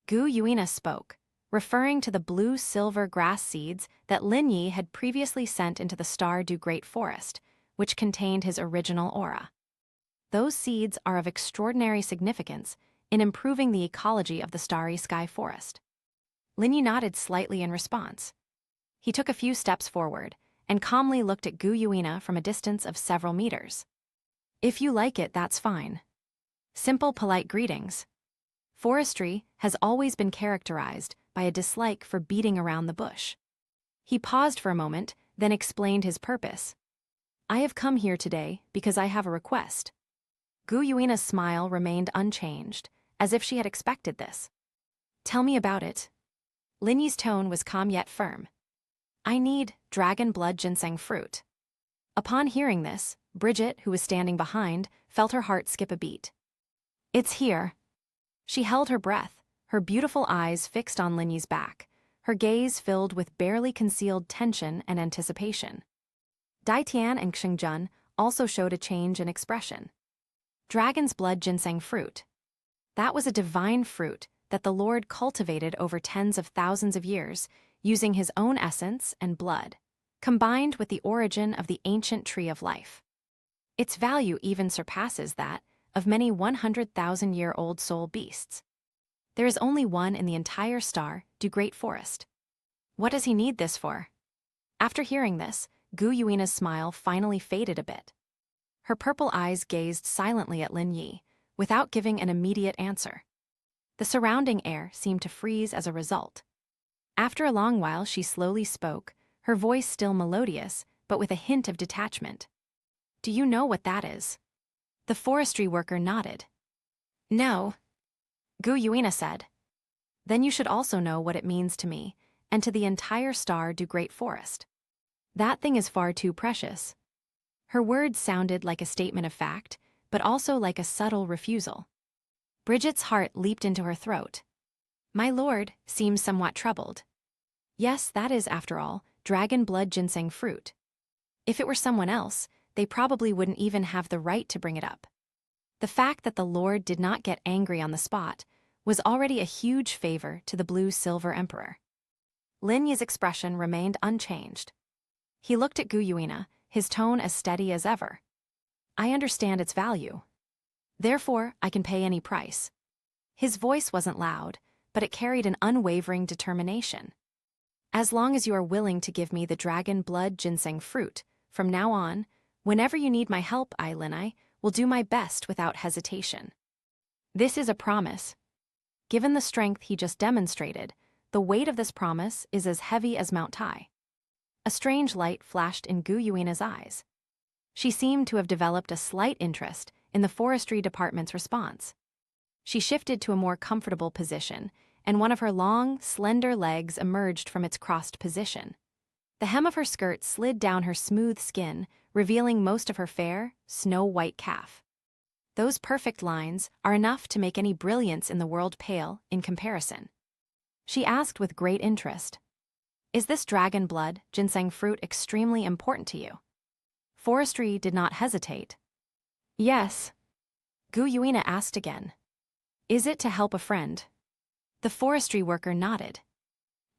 Speaker 1: Gu Yuina spoke, referring to the blue-silver grass seeds that Lin Yi had previously sent into the Douluo Great Forest, which contained his original aura. Those seeds are of extraordinary significance in improving the ecology of the starry sky forest. Lin Yi nodded slightly in response. He took a few steps forward and calmly looked at Gu Yuina from a distance of several meters. If you like it, that's fine. Simple, polite greetings. Forestry has always been characterized by a dislike for beating around the bush. He paused for a moment, then explained his purpose. I have come here today because I have a request. Gu Yuina's smile remained unchanged, as if she had expected this. Tell me about it. Lin Yi's tone was calm yet firm. I need dragon blood ginseng fruit. Upon hearing this, Bridget, who was standing behind, felt her heart skip a beat. It's here. She held her breath, her beautiful eyes fixed on Lin Yi's back, her gaze filled with barely concealed tension and anticipation. Dai Tian and Xingjun also showed a change in expression. Dragon's blood ginseng fruit. That was a divine fruit that the Lord cultivated over tens of thousands of years, using his own essence and blood, combined with the origin of the ancient tree of life. Its value even surpasses that of many 100,000-year-old soul beasts. There is only one in the entire star, Du Great Forest. What does he need this for? After hearing this, Gu Yuina's smile finally faded a bit. Her purple eyes gazed silently at Lin Yi, without giving an immediate answer. The surrounding air seemed to freeze as a result. After a long while, she slowly spoke, her voice still melodious, but with a hint of detachment. Do you know what that is? The forestry worker nodded. No. Gu Yuina said. Then you should also know what it means to me, and to the entire star Du Great Forest. That thing is far too precious. Her words sounded like a statement of fact, but also like a subtle refusal. Bridget's heart leaped into her throat. My lord seems somewhat troubled. Yes, that is, after all, dragon blood ginseng fruit. If it were someone else, they probably wouldn't even have the right to bring it up. The fact that the lord did not get angry on the spot was already a huge favor to the blue-silver emperor. Lin Yi's expression remained unchanged. He looked at Gu Yuina, his tone as steady as ever. I understand its value. Therefore, I can pay any price. His voice wasn't loud, but it carried an unwavering determination. As long as you are willing to give me the dragon blood ginseng fruit, from now on, whenever you need my help, I, Lin I, will do my best without hesitation. This is a promise. Given the strength he just demonstrated, the weight of this promise is as heavy as Mount Tai. A strange light flashed in Gu Yuina's eyes. She seemed to have developed a slight interest in the forestry department's response. She shifted to a more comfortable position, and one of her long, slender legs emerged from its crossed position. The hem of her skirt slid down her smooth skin, revealing most of her fair, snow-white calf. Those perfect lines are enough to make any brilliance in the world pale in comparison. She asked with great interest, Is this dragon blood, ginseng fruit, extremely important to you? Forestry did not hesitate. Yes. Gu Yuina asked again. Is it to help a friend? The forestry worker nodded.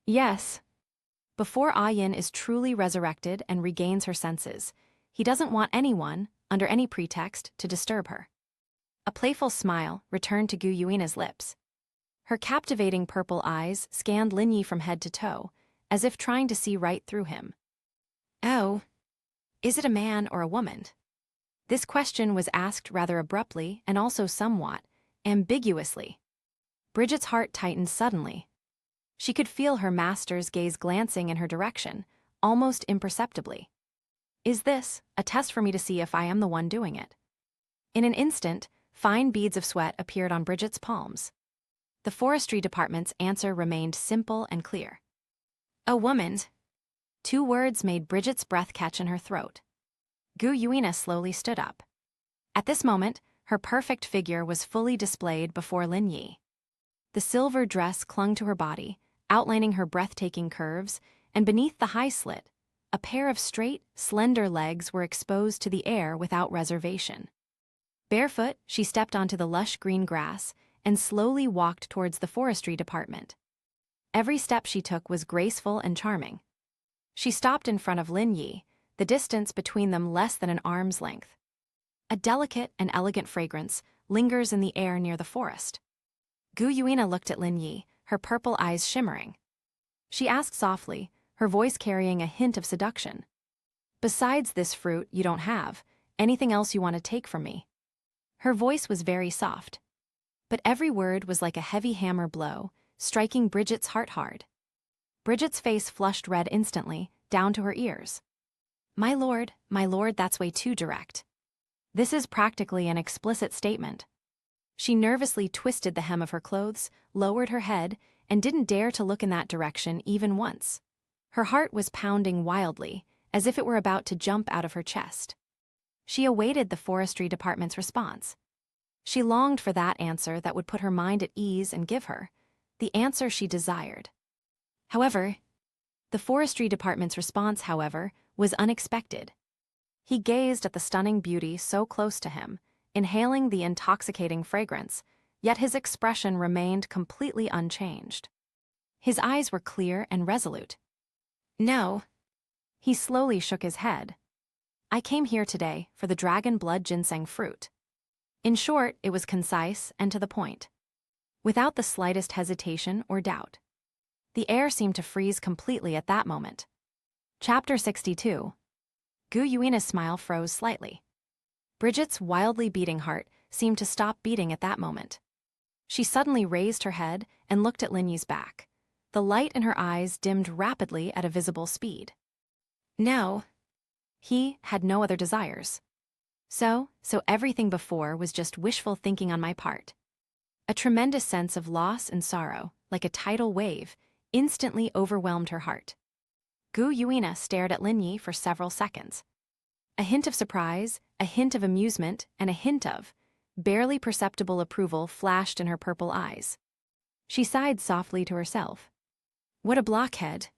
Speaker 1: Yes. Before Ah Yin is truly resurrected and regains her senses, he doesn't want anyone, under any pretext, to disturb her. A playful smile returned to Gu Yuina's lips. Her captivating purple eyes scanned Lin Yi from head to toe, as if trying to see right through him. Oh. Is it a man or a woman? This question was asked rather abruptly and also somewhat ambiguously. Bridget's heart tightened suddenly. She could feel her master's gaze glancing in her direction, almost imperceptibly. Is this a test for me to see if I am the one doing it? In an instant, fine beads of sweat appeared on Bridget's palms. The forestry department's answer remained simple and clear. A woman. 2 words made Bridget's breath catch in her throat. Gu Yuina slowly stood up. At this moment, her perfect figure was fully displayed before Lin Yi. The silver dress clung to her body, outlining her breathtaking curves, and beneath the high slit, a pair of straight, slender legs were exposed to the air without reservation. Barefoot, she stepped onto the lush green grass and slowly walked towards the forestry department. Every step she took was graceful and charming. She stopped in front of Lin Yi, the distance between them less than an arm's length. A delicate and elegant fragrance lingers in the air near the forest. Gu Yuina looked at Lin Yi, her purple eyes shimmering. She asked softly, her voice carrying a hint of seduction. Besides this fruit you don't have, anything else you want to take from me? Her voice was very soft. But every word was like a heavy hammer blow, striking Bridget's heart hard. Bridget's face flushed red instantly, down to her ears. My lord, that's way too direct. This is practically an explicit statement. She nervously twisted the hem of her clothes, lowered her head, and didn't dare to look in that direction even once. Her heart was pounding wildly, as if it were about to jump out of her chest. She awaited the forestry department's response. She longed for that answer that would put her mind at ease and give her the answer she desired. However, the forestry department's response, was unexpected. He gazed at the stunning beauty so close to him, inhaling the intoxicating fragrance, yet his expression remained completely unchanged. His eyes were clear and resolute. No. He slowly shook his head. I came here today for the dragon blood ginseng fruit. In short, it was concise and to the point, without the slightest hesitation or doubt. The air seemed to freeze completely at that moment. Chapter 62. Gu Yuina's smile froze slightly. Bridget's wildly beating heart seemed to stop beating at that moment. She suddenly raised her head and looked at Lin Yi's back. The light in her eyes dimmed rapidly at a visible speed. No. He had no other desires. So everything before was just wishful thinking on my part. A tremendous sense of loss and sorrow, like a tidal wave, instantly overwhelmed her heart. Gu Yuina stared at Lin Yi for several seconds. A hint of surprise, a hint of amusement, and a hint of barely perceptible approval flashed in her purple eyes. She sighed softly to herself. What a blockhead.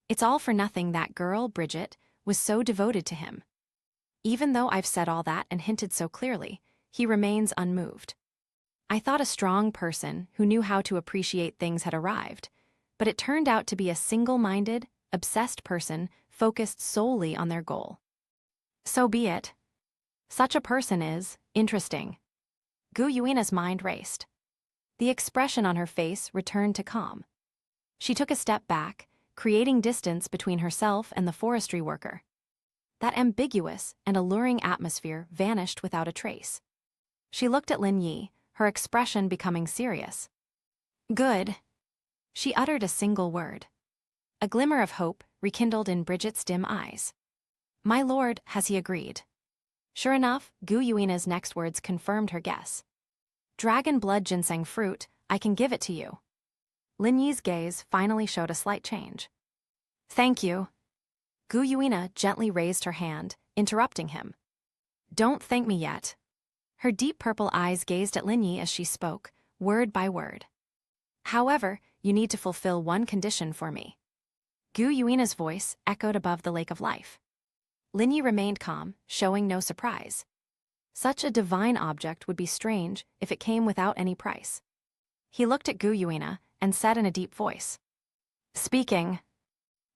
Speaker 1: It's all for nothing that girl, Bridget, was so devoted to him. Even though I've said all that and hinted so clearly, he remains unmoved. I thought a strong person who knew how to appreciate things had arrived, but it turned out to be a single-minded, obsessed person focused solely on their goal. So be it. Such a person is interesting. Gu Yuina's mind raced. The expression on her face returned to calm. She took a step back, creating distance between herself and the forestry worker. That ambiguous and alluring atmosphere vanished without a trace. She looked at Lin Yi, her expression becoming serious. Good. She uttered a single word. A glimmer of hope rekindled in Bridget's dim eyes. My lord, has he agreed? Sure enough, Gu Yuina's next words confirmed her guess. Dragon blood ginseng fruit, I can give it to you. Lin Yi's gaze finally showed a slight change. Thank you. Gu Yuina gently raised her hand, interrupting him. Don't thank me yet. Her deep purple eyes gazed at Lin Yi as she spoke, word by word. However, you need to fulfill one condition for me. Gu Yuina's voice echoed above the lake of life. Lin Yi remained calm, showing no surprise. Such a divine object would be strange if it came without any price. He looked at Gu Yuina and said in a deep voice. Speaking.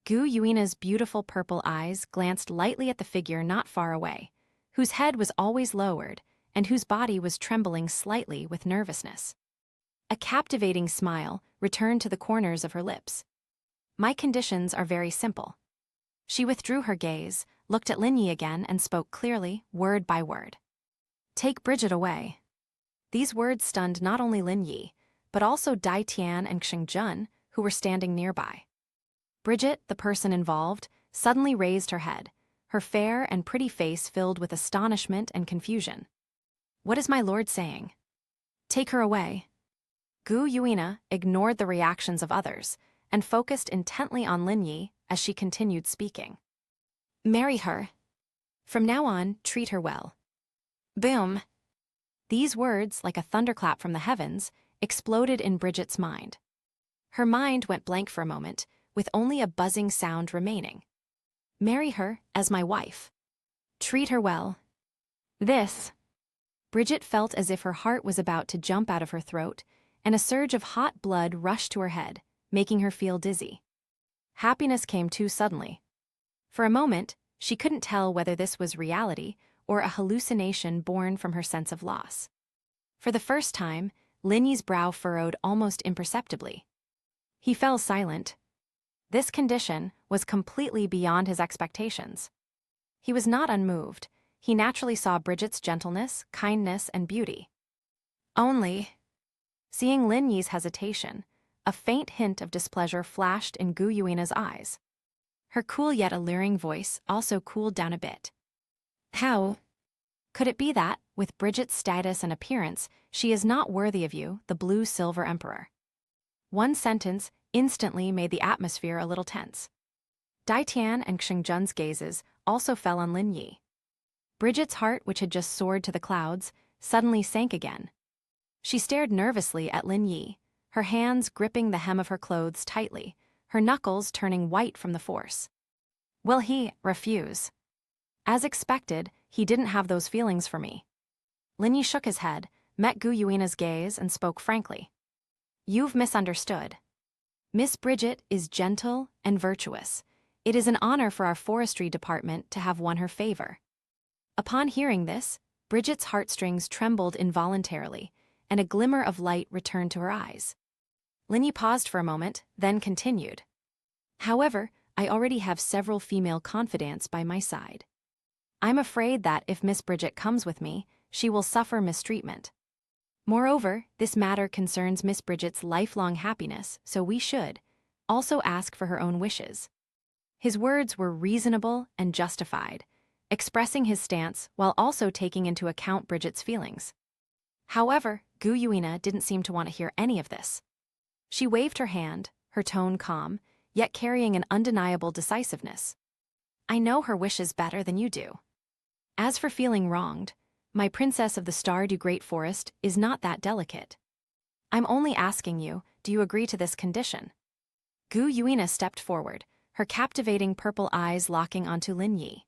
Speaker 1: Gu Yuina's beautiful purple eyes glanced lightly at the figure not far away, whose head was always lowered and whose body was trembling slightly with nervousness. A captivating smile returned to the corners of her lips. My conditions are very simple. She withdrew her gaze, looked at Lin Yi again and spoke clearly, word by word. Take Bridget away. These words stunned not only Lin Yi, but also Dai Tian and Xingjun, who were standing nearby. Bridget, the person involved, suddenly raised her head, her fair and pretty face filled with astonishment and confusion. What is my lord saying? Take her away. Gu Yuina ignored the reactions of others and focused intently on Lin Yi as she continued speaking. Marry her. From now on, treat her well. Boom. These words, like a thunderclap from the heavens, exploded in Bridget's mind. Her mind went blank for a moment, with only a buzzing sound remaining. Marry her as my wife. Treat her well. This. Bridget felt as if her heart was about to jump out of her throat, and a surge of hot blood rushed to her head, making her feel dizzy. Happiness came too suddenly. For a moment, she couldn't tell whether this was reality or a hallucination born from her sense of loss. For the first time, Lin Yi's brow furrowed almost imperceptibly. He fell silent. This condition was completely beyond his expectations. He was not unmoved. He naturally saw Bridget's gentleness, kindness, and beauty. Only, seeing Lin Yi's hesitation, a faint hint of displeasure flashed in Gu Yuina's eyes. Her cool yet alluring voice also cooled down a bit. How? Could it be that, with Bridget's status and appearance, she is not worthy of you, the blue-silver emperor? One sentence instantly made the atmosphere a little tense. Dai Tian and Xingjun's gazes also fell on Lin Yi. Bridget's heart, which had just soared to the clouds, suddenly sank again. She stared nervously at Lin Yi, her hands gripping the hem of her clothes tightly, her knuckles turning white from the force. Will he refuse? As expected, he didn't have those feelings for me. Lin Yi shook his head, met Gu Yuina's gaze, and spoke frankly. You've misunderstood. Miss Bridget is gentle and virtuous. It is an honor for our forestry department to have won her favor. Upon hearing this, Bridget's heartstrings trembled involuntarily, and a glimmer of light returned to her eyes. Lin Yi paused for a moment, then continued. However, I already have several female confidants by my side. I'm afraid that if Miss Bridget comes with me, she will suffer mistreatment. Moreover, this matter concerns Miss Bridget's lifelong happiness, so we should also ask for her own wishes. His words were reasonable and justified, expressing his stance while also taking into account Bridget's feelings. However, Gu Yuina didn't seem to want to hear any of this. She waved her hand, her tone calm, yet carrying an undeniable decisiveness. I know her wishes better than you do. As for feeling wronged, my princess of the Stardew Great Forest is not that delicate. I'm only asking you, do you agree to this condition? Gu Yuina stepped forward, her captivating purple eyes locking onto Lin Yi.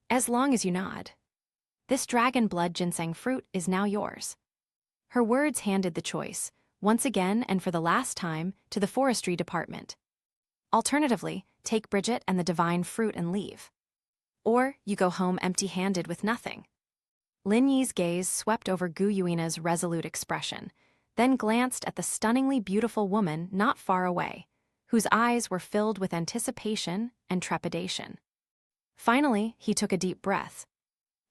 Speaker 1: As long as you nod. This dragon blood ginseng fruit is now yours. Her words handed the choice, once again and for the last time, to the forestry department. Alternatively, take Bridget and the divine fruit and leave. Or you go home empty-handed with nothing. Lin Yi's gaze swept over Gu Yuina's resolute expression, then glanced at the stunningly beautiful woman not far away, whose eyes were filled with anticipation and trepidation. Finally, he took a deep breath.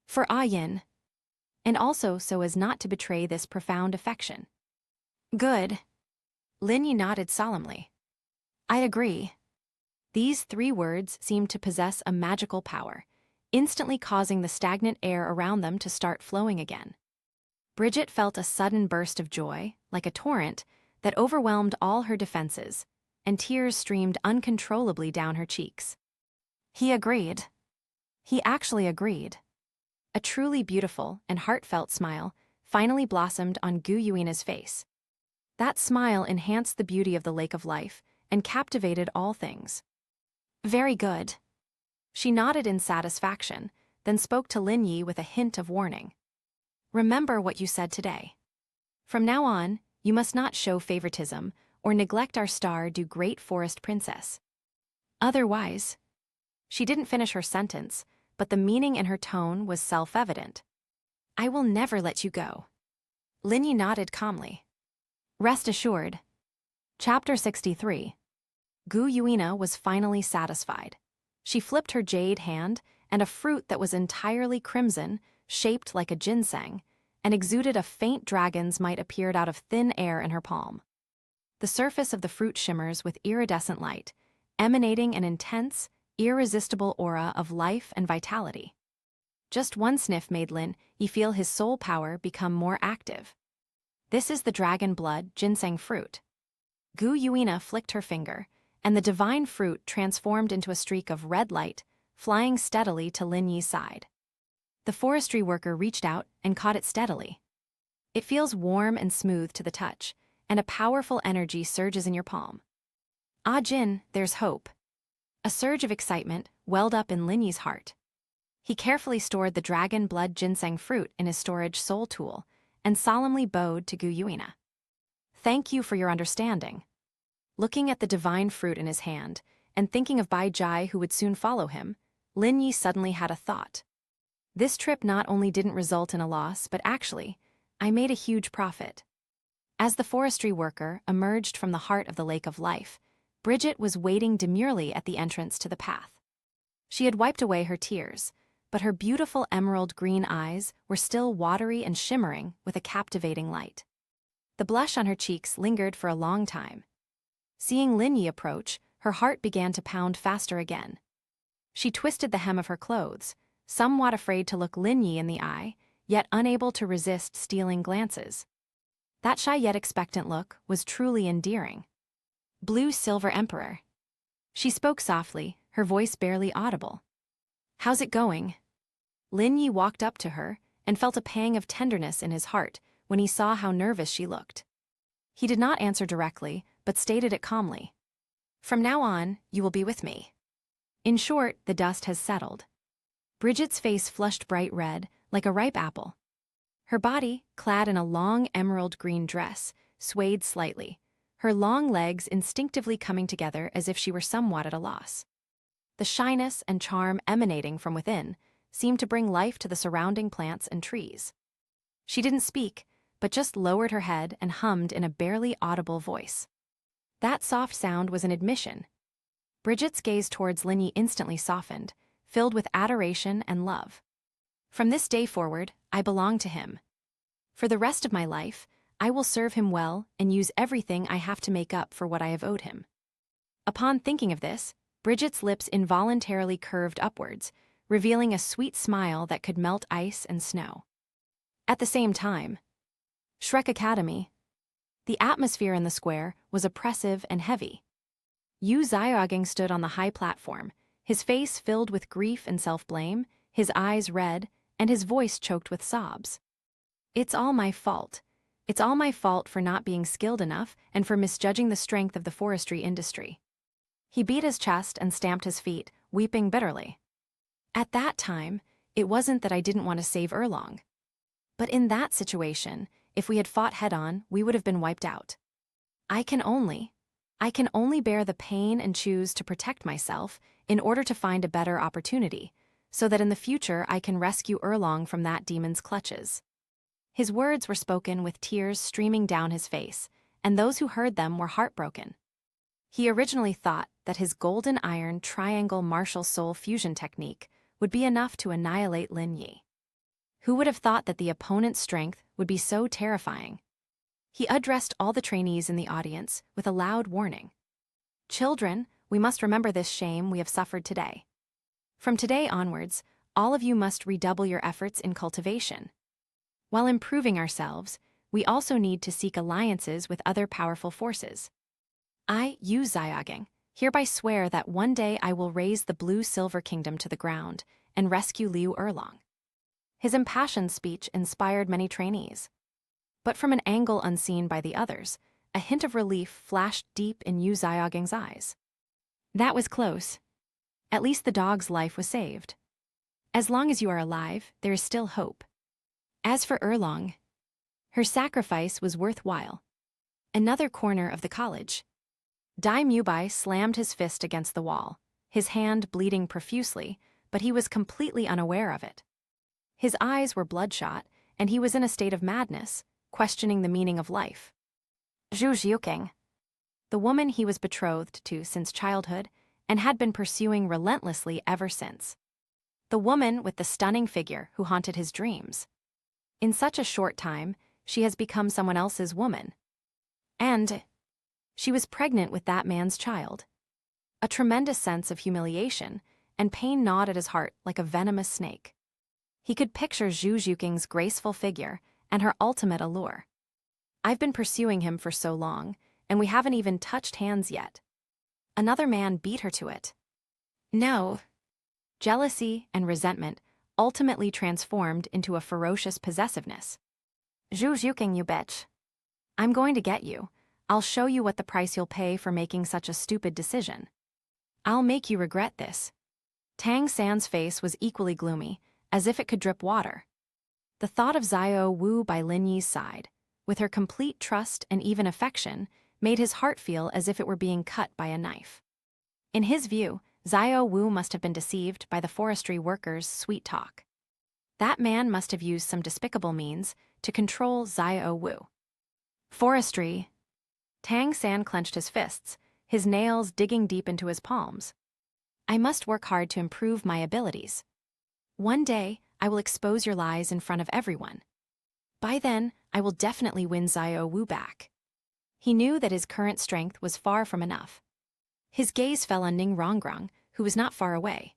Speaker 1: For Ah Yin, and also so as not to betray this profound affection. Good. Lin Yi nodded solemnly. I agree. These 3 words seemed to possess a magical power, instantly causing the stagnant air around them to start flowing again. Bridget felt a sudden burst of joy, like a torrent, that overwhelmed all her defenses, and tears streamed uncontrollably down her cheeks. He agreed. He actually agreed. A truly beautiful and heartfelt smile finally blossomed on Gu Yuina's face. That smile enhanced the beauty of the Lake of Life and captivated all things. Very good. She nodded in satisfaction, then spoke to Lin Yi with a hint of warning. Remember what you said today. From now on, you must not show favoritism or neglect our Stardew Great Forest princess. Otherwise, she didn't finish her sentence, but the meaning in her tone was self-evident. I will never let you go. Lin Yi nodded calmly. Rest assured. Chapter 63. Gu Yuina was finally satisfied. She flipped her jade hand, and a fruit that was entirely crimson, shaped like a ginseng, and exuded a faint dragon's might appeared out of thin air in her palm. The surface of the fruit shimmers with iridescent light, emanating an intense, irresistible aura of life and vitality. Just one sniff made Lin Yi feel his soul power become more active. This is the dragon blood ginseng fruit. Gu Yuina flicked her finger, and the divine fruit transformed into a streak of red light, flying steadily to Lin Yi's side. The forestry worker reached out and caught it steadily. It feels warm and smooth to the touch, and a powerful energy surges in your palm. Ah Jin, there's hope. A surge of excitement welled up in Lin Yi's heart. He carefully stored the dragon blood ginseng fruit in his storage soul tool and solemnly bowed to Gu Yuina. Thank you for your understanding. Looking at the divine fruit in his hand and thinking of Bai Jai who would soon follow him, Lin Yi suddenly had a thought. This trip not only didn't result in a loss, but actually, I made a huge profit. As the forestry worker emerged from the heart of the Lake of Life, Bridget was waiting demurely at the entrance to the path. She had wiped away her tears, but her beautiful emerald green eyes were still watery and shimmering with a captivating light. The blush on her cheeks lingered for a long time. Seeing Lin Yi approach, her heart began to pound faster again. She twisted the hem of her clothes, somewhat afraid to look Lin Yi in the eye, yet unable to resist stealing glances. That shy yet expectant look was truly endearing. Blue Silver Emperor. She spoke softly, her voice barely audible. How's it going? Lin Yi walked up to her and felt a pang of tenderness in his heart when he saw how nervous she looked. He did not answer directly, but stated it calmly. From now on, you will be with me. In short, the dust has settled. Bridget's face flushed bright red, like a ripe apple. Her body, clad in a long emerald green dress, swayed slightly, her long legs instinctively coming together as if she were somewhat at a loss. The shyness and charm emanating from within seemed to bring life to the surrounding plants and trees. She didn't speak, but just lowered her head and hummed in a barely audible voice. That soft sound was an admission. Bridget's gaze towards Lin Yi instantly softened, filled with adoration and love. From this day forward, I belong to him. For the rest of my life, I will serve him well and use everything I have to make up for what I have owed him. Upon thinking of this, Bridget's lips involuntarily curved upwards, revealing a sweet smile that could melt ice and snow. At the same time, Shrek Academy. The atmosphere in the square was oppressive and heavy. Yu Xiaogang stood on the high platform, his face filled with grief and self-blame, his eyes red, and his voice choked with sobs. It's all my fault. It's all my fault for not being skilled enough and for misjudging the strength of the forestry industry. He beat his chest and stamped his feet, weeping bitterly. At that time, it wasn't that I didn't want to save Erlong. But in that situation, if we had fought head-on, we would have been wiped out. I can only bear the pain and choose to protect myself in order to find a better opportunity, so that in the future I can rescue Erlong from that demon's clutches. His words were spoken with tears streaming down his face, and those who heard them were heartbroken. He originally thought that his golden iron triangle martial soul fusion technique would be enough to annihilate Lin Yi. Who would have thought that the opponent's strength would be so terrifying? He addressed all the trainees in the audience with a loud warning. Children, we must remember this shame we have suffered today. From today onwards, all of you must redouble your efforts in cultivation. While improving ourselves, we also need to seek alliances with other powerful forces. I, Yu Xiaogang, hereby swear that one day I will raise the Blue Silver Kingdom to the ground and rescue Liu Erlong. His impassioned speech inspired many trainees. But from an angle unseen by the others, a hint of relief flashed deep in Yu Xiaogang's eyes. That was close. At least the dog's life was saved. As long as you are alive, there is still hope. As for Erlong, her sacrifice was worthwhile. Another corner of the college. Dai Mubai slammed his fist against the wall, his hand bleeding profusely, but he was completely unaware of it. His eyes were bloodshot, and he was in a state of madness, questioning the meaning of life. Zhu Xiuqing, the woman he was betrothed to since childhood and had been pursuing relentlessly ever since. The woman with the stunning figure who haunted his dreams. In such a short time, she has become someone else's woman. And she was pregnant with that man's child. A tremendous sense of humiliation and pain gnawed at his heart like a venomous snake. He could picture Zhu Xiuqing's graceful figure and her ultimate allure. I've been pursuing him for so long, and we haven't even touched hands yet. Another man beat her to it. No. Jealousy and resentment ultimately transformed into a ferocious possessiveness. Zhu Xiuqing, you bitch. I'm going to get you. I'll show you what the price you'll pay for making such a stupid decision. I'll make you regret this. Tang San's face was equally gloomy, as if it could drip water. The thought of Xiao Wu by Lin Yi's side, with her complete trust and even affection, made his heart feel as if it were being cut by a knife. In his view, Xiao Wu must have been deceived by the forestry workers' sweet talk. That man must have used some despicable means to control Xiao Wu. Forestry. Tang San clenched his fists, his nails digging deep into his palms. I must work hard to improve my abilities. One day, I will expose your lies in front of everyone. By then, I will definitely win Xiao Wu back. He knew that his current strength was far from enough. His gaze fell on Ning Rongrong, who was not far away.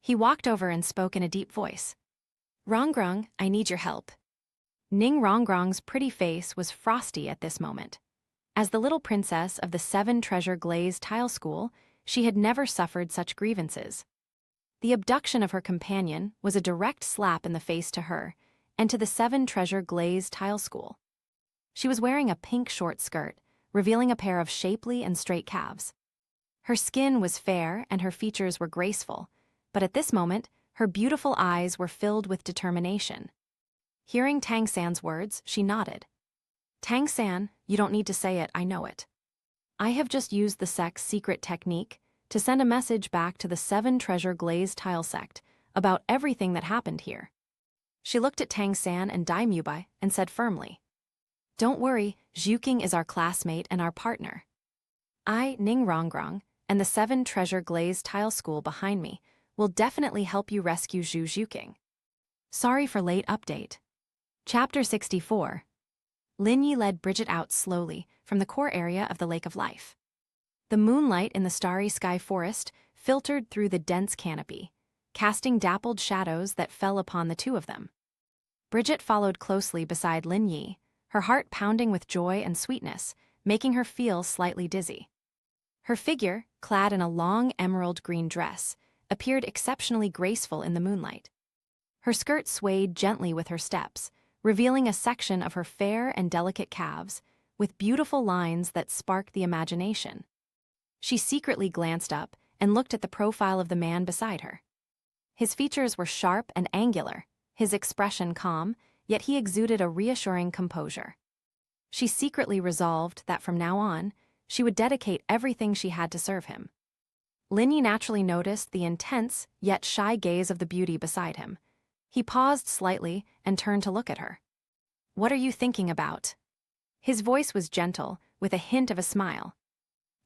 Speaker 1: He walked over and spoke in a deep voice. Rongrong, I need your help. Ning Rongrong's pretty face was frosty at this moment. As the little princess of the 7-treasure glazed tile school, she had never suffered such grievances. The abduction of her companion was a direct slap in the face to her, and to the 7-treasure glazed tile school. She was wearing a pink short skirt, revealing a pair of shapely and straight calves. Her skin was fair and her features were graceful, but at this moment, her beautiful eyes were filled with determination. Hearing Tang San's words, she nodded. Tang San, you don't need to say it, I know it. I have just used the sect's secret technique to send a message back to the 7-treasure glazed tile sect about everything that happened here. She looked at Tang San and Dai Mubai and said firmly, Don't worry, Zhuking is our classmate and our partner. I, Ning Rongrong, and the 7-treasure glazed tile school behind me will definitely help you rescue Zhuking. Sorry for late update. Chapter 64. Lin Yi led Bridget out slowly from the core area of the Lake of Life. The moonlight in the starry sky forest filtered through the dense canopy, casting dappled shadows that fell upon the two of them. Bridget followed closely beside Lin Yi, her heart pounding with joy and sweetness, making her feel slightly dizzy. Her figure, clad in a long emerald green dress, appeared exceptionally graceful in the moonlight. Her skirt swayed gently with her steps, revealing a section of her fair and delicate calves, with beautiful lines that sparked the imagination. She secretly glanced up and looked at the profile of the man beside her. His features were sharp and angular, his expression calm, yet he exuded a reassuring composure. She secretly resolved that from now on, she would dedicate everything she had to serve him. Lin Yi naturally noticed the intense, yet shy gaze of the beauty beside him. He paused slightly and turned to look at her. What are you thinking about? His voice was gentle, with a hint of a smile.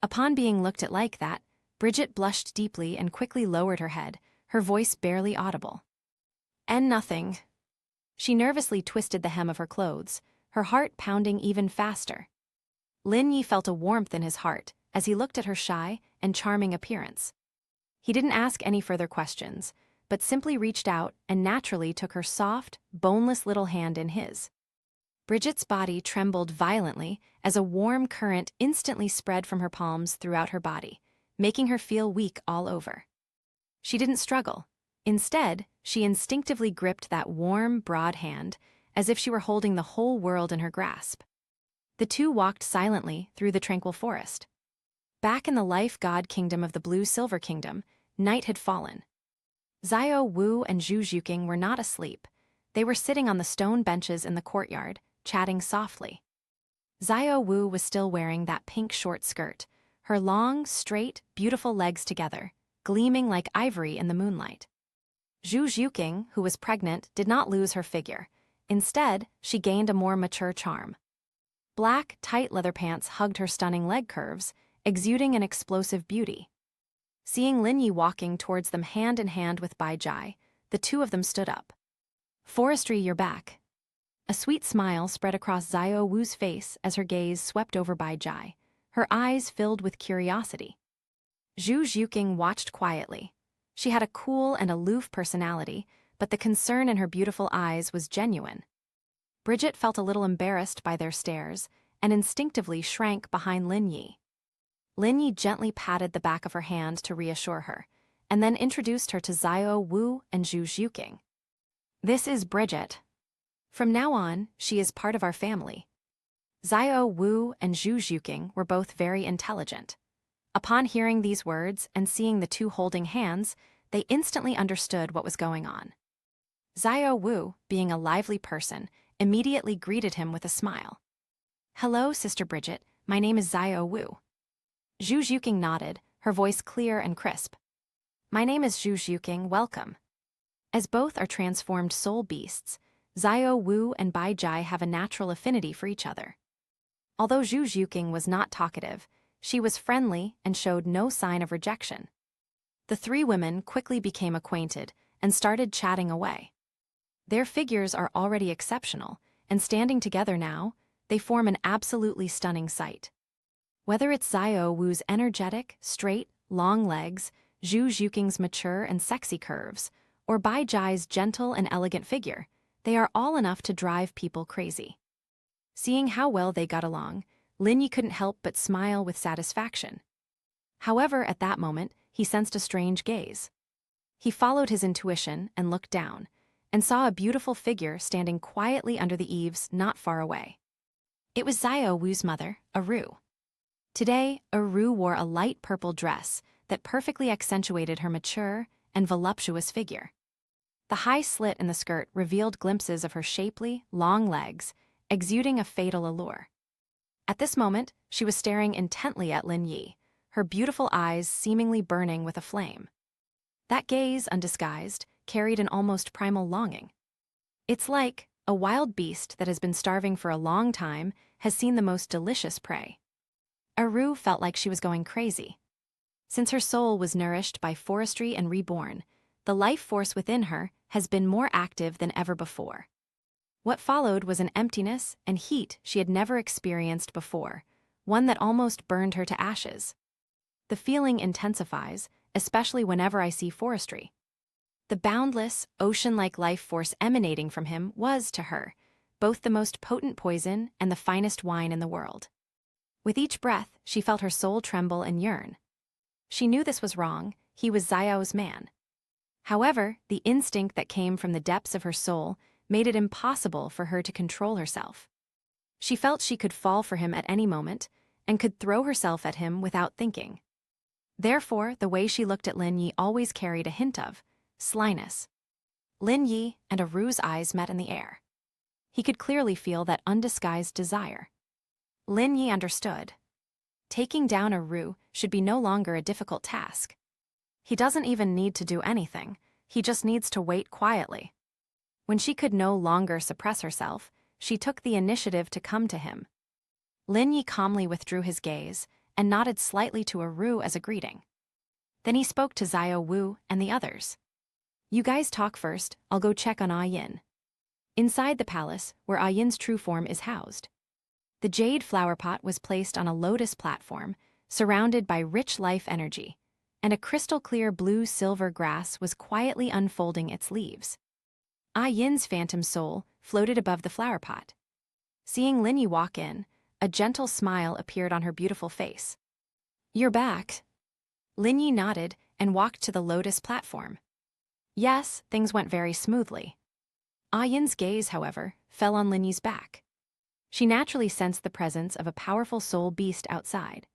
Speaker 1: Upon being looked at like that, Bridget blushed deeply and quickly lowered her head, her voice barely audible. And nothing. She nervously twisted the hem of her clothes, her heart pounding even faster. Lin Yi felt a warmth in his heart as he looked at her shy and charming appearance. He didn't ask any further questions, but simply reached out and naturally took her soft, boneless little hand in his. Bridget's body trembled violently as a warm current instantly spread from her palms throughout her body, making her feel weak all over. She didn't struggle. Instead, she instinctively gripped that warm, broad hand, as if she were holding the whole world in her grasp. The two walked silently through the tranquil forest. Back in the life god kingdom of the Blue Silver Kingdom, night had fallen. Xiao Wu and Zhuking were not asleep. They were sitting on the stone benches in the courtyard, chatting softly. Xiao Wu was still wearing that pink short skirt, her long, straight, beautiful legs together, gleaming like ivory in the moonlight. Zhuking, who was pregnant, did not lose her figure. Instead, she gained a more mature charm. Black, tight leather pants hugged her stunning leg curves, exuding an explosive beauty. Seeing Lin Yi walking towards them hand in hand with Bai Jai, the two of them stood up. Forestry, you're back. A sweet smile spread across Xiao Wu's face as her gaze swept over Bai Jai, her eyes filled with curiosity. Zhuking watched quietly. She had a cool and aloof personality, but the concern in her beautiful eyes was genuine. Bridget felt a little embarrassed by their stares and instinctively shrank behind Lin Yi. Lin Yi gently patted the back of her hand to reassure her, and then introduced her to Xiao Wu and Zhuking. This is Bridget. From now on, she is part of our family. Xiao Wu and Zhuking were both very intelligent. Upon hearing these words and seeing the two holding hands, they instantly understood what was going on. Xiao Wu, being a lively person, immediately greeted him with a smile. Hello, Sister Bridget, my name is Xiao Wu. Zhuking nodded, her voice clear and crisp. My name is Zhuking, welcome. As both are transformed soul beasts, Xiao Wu and Bai Jai have a natural affinity for each other. Although Zhu Zhuqing was not talkative, she was friendly and showed no sign of rejection. The three women quickly became acquainted and started chatting away. Their figures are already exceptional, and standing together now, they form an absolutely stunning sight. Whether it's Xiao Wu's energetic, straight, long legs, Zhu Zhuqing's mature and sexy curves, or Bai Jai's gentle and elegant figure, they are all enough to drive people crazy. Seeing how well they got along, Lin Yi couldn't help but smile with satisfaction. However, at that moment, he sensed a strange gaze. He followed his intuition and looked down, and saw a beautiful figure standing quietly under the eaves not far away. It was Xiao Wu's mother, Aru. Today, Aru wore a light purple dress that perfectly accentuated her mature and voluptuous figure. The high slit in the skirt revealed glimpses of her shapely, long legs, exuding a fatal allure. At this moment, she was staring intently at Lin Yi, her beautiful eyes seemingly burning with a flame. That gaze, undisguised, carried an almost primal longing. It's like a wild beast that has been starving for a long time has seen the most delicious prey. Aru felt like she was going crazy. Since her soul was nourished by forestry and reborn, the life force within her has been more active than ever before. What followed was an emptiness and heat she had never experienced before, one that almost burned her to ashes. The feeling intensifies, especially whenever I see forestry. The boundless, ocean-like life force emanating from him was, to her, both the most potent poison and the finest wine in the world. With each breath, she felt her soul tremble and yearn. She knew this was wrong, he was Xiao's man. However, the instinct that came from the depths of her soul made it impossible for her to control herself. She felt she could fall for him at any moment, and could throw herself at him without thinking. Therefore, the way she looked at Lin Yi always carried a hint of slyness. Lin Yi and Aru's eyes met in the air. He could clearly feel that undisguised desire. Lin Yi understood. Taking down Aru should be no longer a difficult task. He doesn't even need to do anything, he just needs to wait quietly. When she could no longer suppress herself, she took the initiative to come to him. Lin Yi calmly withdrew his gaze and nodded slightly to Aru as a greeting. Then he spoke to Xiao Wu and the others. You guys talk first, I'll go check on Ah Yin. Inside the palace, where Ah Yin's true form is housed. The jade flower pot was placed on a lotus platform, surrounded by rich life energy, and a crystal-clear blue-silver grass was quietly unfolding its leaves. Ah Yin's phantom soul floated above the flower pot. Seeing Lin Yi walk in, a gentle smile appeared on her beautiful face. You're back. Lin Yi nodded and walked to the lotus platform. Yes, things went very smoothly. Ah Yin's gaze, however, fell on Lin Yi's back. She naturally sensed the presence of a powerful soul beast outside.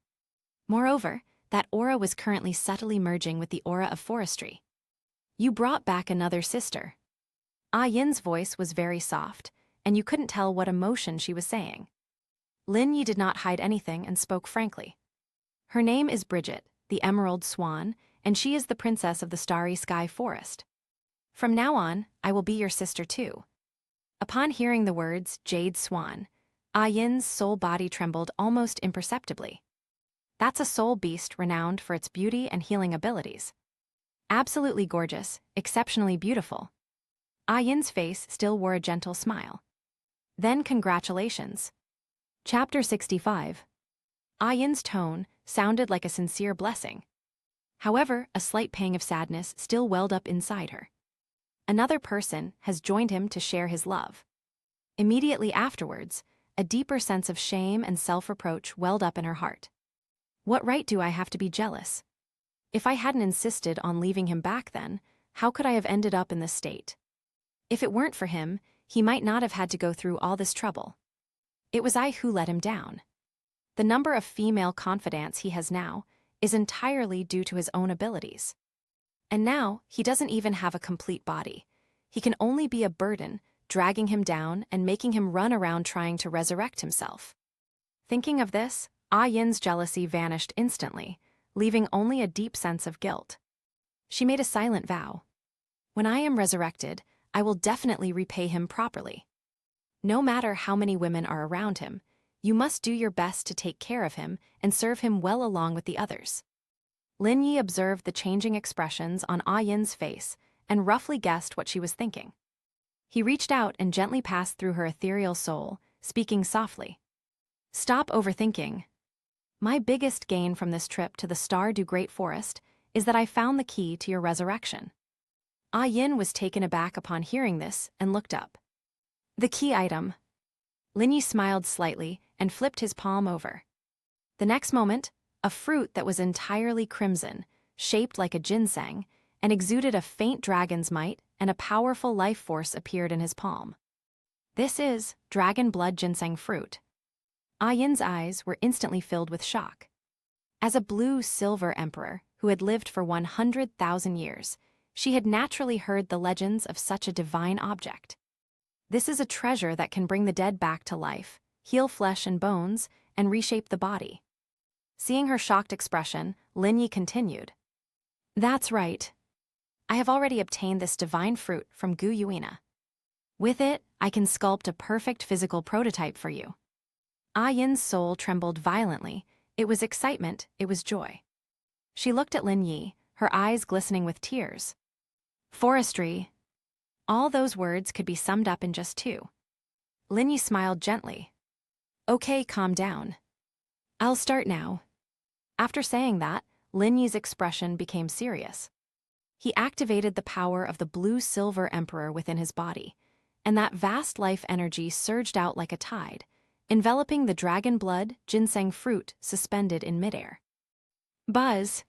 Speaker 1: Moreover, that aura was currently subtly merging with the aura of forestry. You brought back another sister. Ah Yin's voice was very soft, and you couldn't tell what emotion she was saying. Lin Yi did not hide anything and spoke frankly. Her name is Bridget, the Emerald Swan, and she is the princess of the Starry Sky Forest. From now on, I will be your sister too. Upon hearing the words Jade Swan, Ah Yin's soul body trembled almost imperceptibly. That's a soul beast renowned for its beauty and healing abilities. Absolutely gorgeous, exceptionally beautiful. Ah Yin's face still wore a gentle smile. Then congratulations. Chapter 65. Ah Yin's tone sounded like a sincere blessing. However, a slight pang of sadness still welled up inside her. Another person has joined him to share his love. Immediately afterwards, a deeper sense of shame and self-reproach welled up in her heart. What right do I have to be jealous? If I hadn't insisted on leaving him back then, how could I have ended up in this state? If it weren't for him, he might not have had to go through all this trouble. It was I who let him down. The number of female confidants he has now is entirely due to his own abilities. And now, he doesn't even have a complete body. He can only be a burden, dragging him down and making him run around trying to resurrect himself. Thinking of this, Ah Yin's jealousy vanished instantly, leaving only a deep sense of guilt. She made a silent vow. When I am resurrected, I will definitely repay him properly. No matter how many women are around him, You must do your best to take care of him and serve him well along with the others. Lin Yi observed the changing expressions on Ah Yin's face and roughly guessed what she was thinking. He reached out and gently passed through her ethereal soul, speaking softly. Stop overthinking. My biggest gain from this trip to the Stardew Great Forest is that I found the key to your resurrection. Ah Yin was taken aback upon hearing this and looked up. The key item. Lin Yi smiled slightly and flipped his palm over. The next moment, a fruit that was entirely crimson, shaped like a ginseng, and exuded a faint dragon's might and a powerful life force appeared in his palm. This is dragon blood ginseng fruit. Ah Yin's eyes were instantly filled with shock. As a blue-silver emperor who had lived for 100,000 years, she had naturally heard the legends of such a divine object. This is a treasure that can bring the dead back to life, heal flesh and bones, and reshape the body. Seeing her shocked expression, Lin Yi continued. That's right. I have already obtained this divine fruit from Gu Yuina. With it, I can sculpt a perfect physical prototype for you. Ah Yin's soul trembled violently. It was excitement, it was joy. She looked at Lin Yi, her eyes glistening with tears. Forestry. All those words could be summed up in just two. Lin Yi smiled gently. Okay, calm down. I'll start now. After saying that, Lin Yi's expression became serious. He activated the power of the blue-silver emperor within his body, and that vast life energy surged out like a tide, enveloping the dragon blood ginseng fruit suspended in midair. Buzz!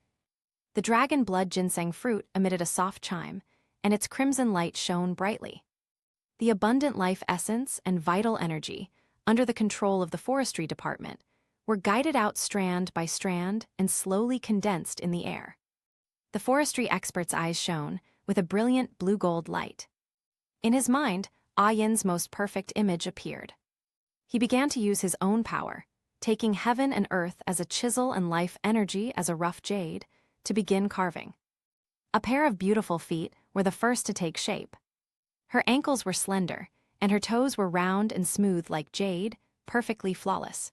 Speaker 1: The dragon blood ginseng fruit emitted a soft chime, and its crimson light shone brightly. The abundant life essence and vital energy, under the control of the forestry department, were guided out strand by strand and slowly condensed in the air. The forestry expert's eyes shone with a brilliant blue-gold light. In his mind, Ah Yin's most perfect image appeared. He began to use his own power, taking heaven and earth as a chisel and life energy as a rough jade, to begin carving. A pair of beautiful feet were the first to take shape. Her ankles were slender, and her toes were round and smooth like jade, perfectly flawless.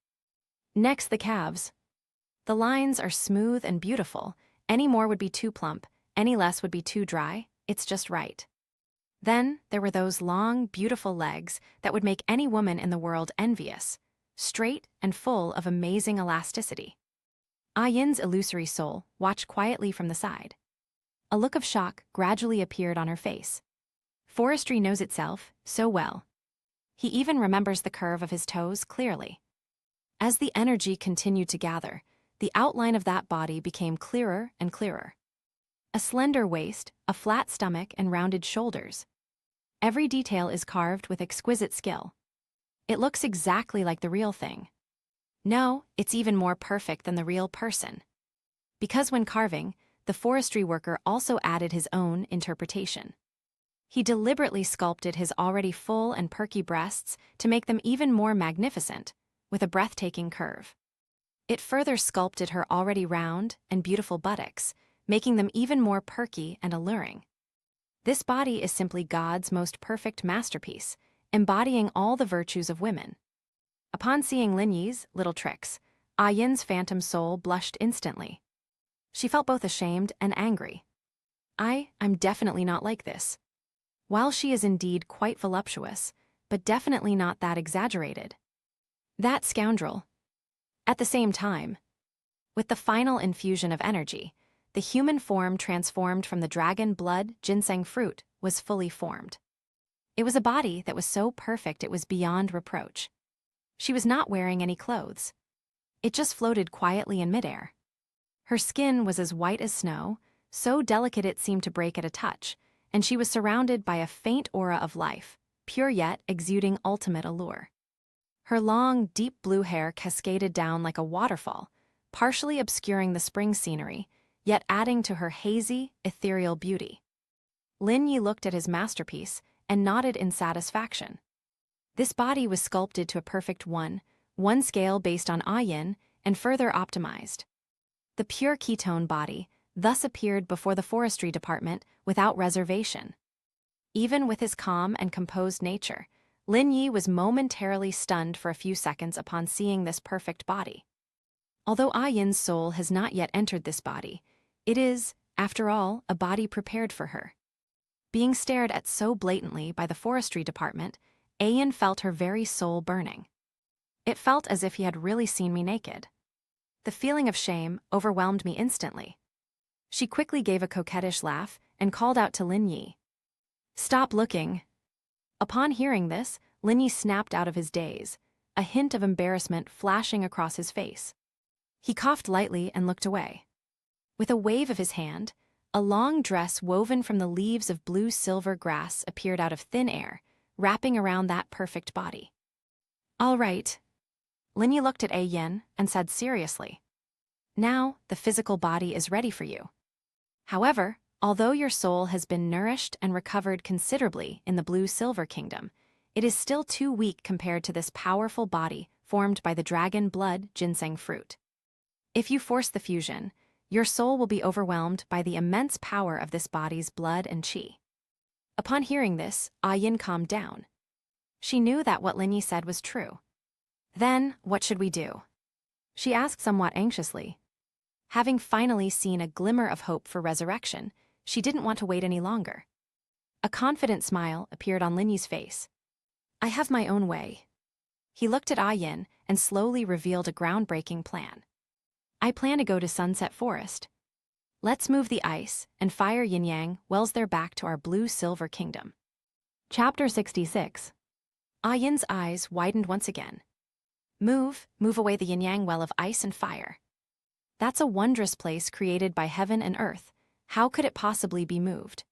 Speaker 1: Next, the calves. The lines are smooth and beautiful. Any more would be too plump, any less would be too dry, it's just right. Then there were those long, beautiful legs that would make any woman in the world envious, straight and full of amazing elasticity. Ah Yin's illusory soul watched quietly from the side. A look of shock gradually appeared on her face. Forestry knows itself so well. He even remembers the curve of his toes clearly. As the energy continued to gather, the outline of that body became clearer and clearer. A slender waist, a flat stomach, and rounded shoulders. Every detail is carved with exquisite skill. It looks exactly like the real thing. No, it's even more perfect than the real person. Because when carving, the forestry worker also added his own interpretation. He deliberately sculpted his already full and perky breasts to make them even more magnificent, with a breathtaking curve. It further sculpted her already round and beautiful buttocks, making them even more perky and alluring. This body is simply God's most perfect masterpiece, embodying all the virtues of women. Upon seeing Lin Yi's little tricks, Ah Yin's phantom soul blushed instantly. She felt both ashamed and angry. I'm definitely not like this. While she is indeed quite voluptuous, but definitely not that exaggerated. That scoundrel. At the same time, with the final infusion of energy, the human form transformed from the dragon blood ginseng fruit was fully formed. It was a body that was so perfect it was beyond reproach. She was not wearing any clothes. It just floated quietly in midair. Her skin was as white as snow, so delicate it seemed to break at a touch, and she was surrounded by a faint aura of life, pure yet exuding ultimate allure. Her long, deep blue hair cascaded down like a waterfall, partially obscuring the spring scenery, yet adding to her hazy, ethereal beauty. Lin Yi looked at his masterpiece and nodded in satisfaction. This body was sculpted to a perfect one scale based on Ah Yin and further optimized. The pure ketone body thus appeared before the forestry department without reservation. Even with his calm and composed nature, Lin Yi was momentarily stunned for a few seconds upon seeing this perfect body. Although Ah Yin's soul has not yet entered this body, it is, after all, a body prepared for her. Being stared at so blatantly by the forestry department, Ah Yin felt her very soul burning. It felt as if he had really seen me naked. The feeling of shame overwhelmed me instantly. She quickly gave a coquettish laugh and called out to Lin Yi. "Stop looking." Upon hearing this, Lin Yi snapped out of his daze, a hint of embarrassment flashing across his face. He coughed lightly and looked away. With a wave of his hand, a long dress woven from the leaves of blue-silver grass appeared out of thin air, wrapping around that perfect body. "All right." Lin Yi looked at Ah Yin and said seriously, "Now, the physical body is ready for you. However, although your soul has been nourished and recovered considerably in the blue-silver kingdom, it is still too weak compared to this powerful body formed by the dragon blood ginseng fruit. If you force the fusion, your soul will be overwhelmed by the immense power of this body's blood and qi." Upon hearing this, Ah Yin calmed down. She knew that what Lin Yi said was true. "Then, what should we do?" she asked somewhat anxiously. Having finally seen a glimmer of hope for resurrection, she didn't want to wait any longer. A confident smile appeared on Lin Yi's face. "I have my own way." He looked at Ah Yin and slowly revealed a groundbreaking plan. "I plan to go to Sunset Forest. Let's move the ice and fire yin-yang wells there back to our blue-silver kingdom." Chapter 66. Ah Yin's eyes widened once again. Move away the yin-yang well of ice and fire. That's a wondrous place created by heaven and earth. How could it possibly be moved?"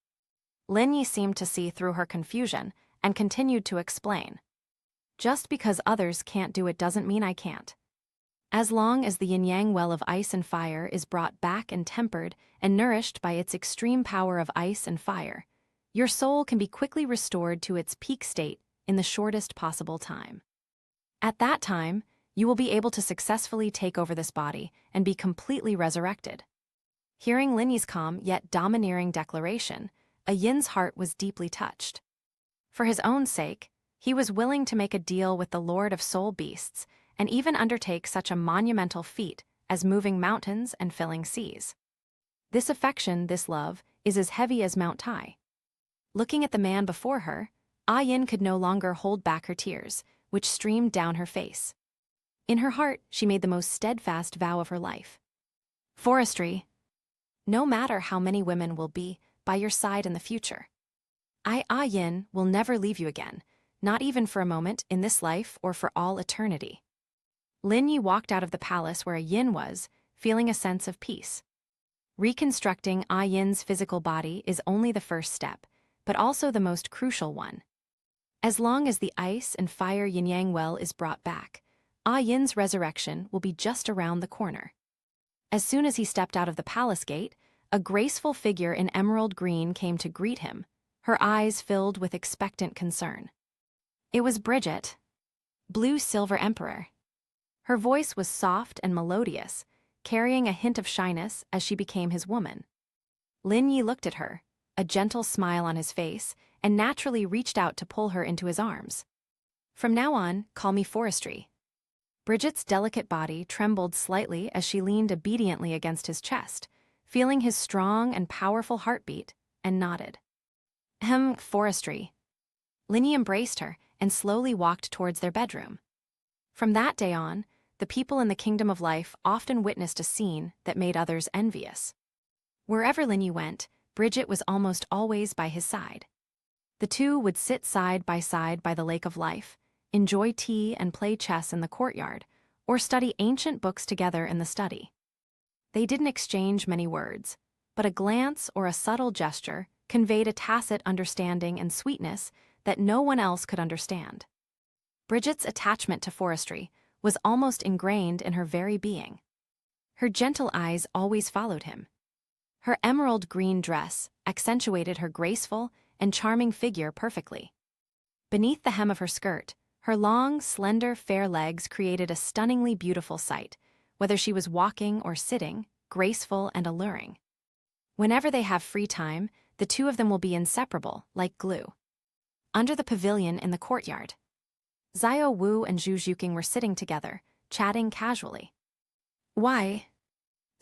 Speaker 1: Lin Yi seemed to see through her confusion and continued to explain. "Just because others can't do it doesn't mean I can't. As long as the yin-yang well of ice and fire is brought back and tempered and nourished by its extreme power of ice and fire, your soul can be quickly restored to its peak state in the shortest possible time. At that time, you will be able to successfully take over this body and be completely resurrected." Hearing Lin Yi's calm yet domineering declaration, Ah Yin's heart was deeply touched. For his own sake, he was willing to make a deal with the Lord of Soul Beasts and even undertake such a monumental feat as moving mountains and filling seas. This affection, this love, is as heavy as Mount Tai. Looking at the man before her, Ah Yin could no longer hold back her tears, which streamed down her face. In her heart, she made the most steadfast vow of her life. "Forestry, no matter how many women will be by your side in the future, I, Ah Yin, will never leave you again, not even for a moment in this life or for all eternity." Lin Yi walked out of the palace where Ah Yin was, feeling a sense of peace. Reconstructing Ah Yin's physical body is only the first step, but also the most crucial one. As long as the ice and fire yin-yang well is brought back, Ah Yin's resurrection will be just around the corner. As soon as he stepped out of the palace gate, a graceful figure in emerald green came to greet him, her eyes filled with expectant concern. It was Bridget, Blue-Silver Emperor. Her voice was soft and melodious, carrying a hint of shyness as she became his woman. Lin Yi looked at her, a gentle smile on his face, and naturally reached out to pull her into his arms. "From now on, call me Forestry." Bridget's delicate body trembled slightly as she leaned obediently against his chest, feeling his strong and powerful heartbeat, and nodded. Forestry." Lin Yi embraced her and slowly walked towards their bedroom. From that day on, the people in the Kingdom of Life often witnessed a scene that made others envious. Wherever Lin Yi went, Bridget was almost always by his side. The two would sit side by the Lake of Life, enjoy tea and play chess in the courtyard, or study ancient books together in the study. They didn't exchange many words, but a glance or a subtle gesture conveyed a tacit understanding and sweetness that no one else could understand. Bridget's attachment to Forestry was almost ingrained in her very being. Her gentle eyes always followed him. Her emerald green dress accentuated her graceful and charming figure perfectly. Beneath the hem of her skirt, her long, slender, fair legs created a stunningly beautiful sight, whether she was walking or sitting, graceful and alluring. Whenever they have free time, the two of them will be inseparable, like glue. Under the pavilion in the courtyard, Xiao Wu and Zhu Zhuqing were sitting together, chatting casually. Why?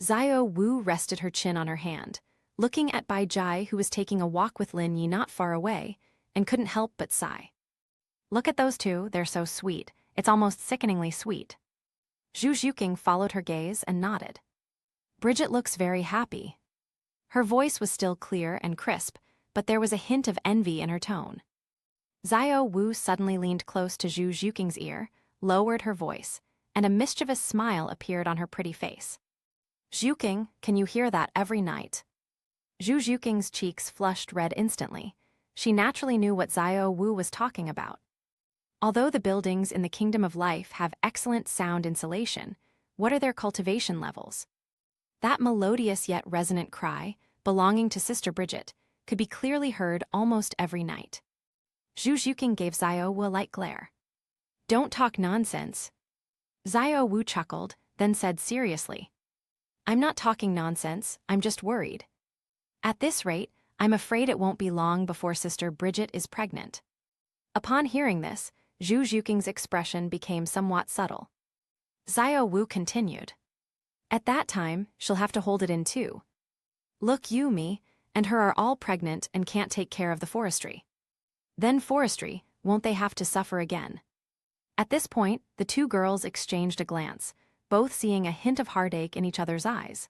Speaker 1: Xiao Wu rested her chin on her hand, looking at Bai Jai, who was taking a walk with Lin Yi not far away, and couldn't help but sigh. Look at those two, they're so sweet. It's almost sickeningly sweet. Zhu Zhuqing followed her gaze and nodded. Bridget looks very happy. Her voice was still clear and crisp, but there was a hint of envy in her tone. Xiao Wu suddenly leaned close to Zhu Zhuqing's ear, lowered her voice, and a mischievous smile appeared on her pretty face. Zhuqing, can you hear that every night? Zhu Zhuqing's cheeks flushed red instantly. She naturally knew what Xiao Wu was talking about. Although the buildings in the Kingdom of Life have excellent sound insulation, what are their cultivation levels? That melodious yet resonant cry, belonging to Sister Bridget, could be clearly heard almost every night. Zhu Zhuqing gave Xiao Wu a light glare. Don't talk nonsense. Xiao Wu chuckled, then said seriously. I'm not talking nonsense, I'm just worried. At this rate, I'm afraid it won't be long before Sister Bridget is pregnant. Upon hearing this, Zhu Zhuqing's expression became somewhat subtle. Xiao Wu continued. At that time, she'll have to hold it in too. Look, you, me, and her are all pregnant and can't take care of the forestry. Then forestry, won't they have to suffer again? At this point, the two girls exchanged a glance, both seeing a hint of heartache in each other's eyes.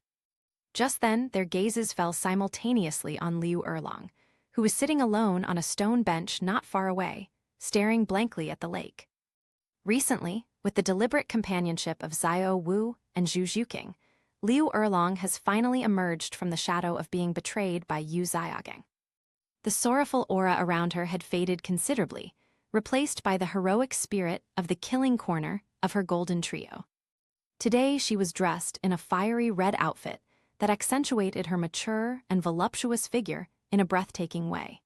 Speaker 1: Just then, their gazes fell simultaneously on Liu Erlong, who was sitting alone on a stone bench not far away, staring blankly at the lake. Recently, with the deliberate companionship of Xiao Wu and Zhu Zhuqing, Liu Erlong has finally emerged from the shadow of being betrayed by Yu Xiaogeng. The sorrowful aura around her had faded considerably, replaced by the heroic spirit of the killing corner of her golden trio. Today she was dressed in a fiery red outfit that accentuated her mature and voluptuous figure in a breathtaking way.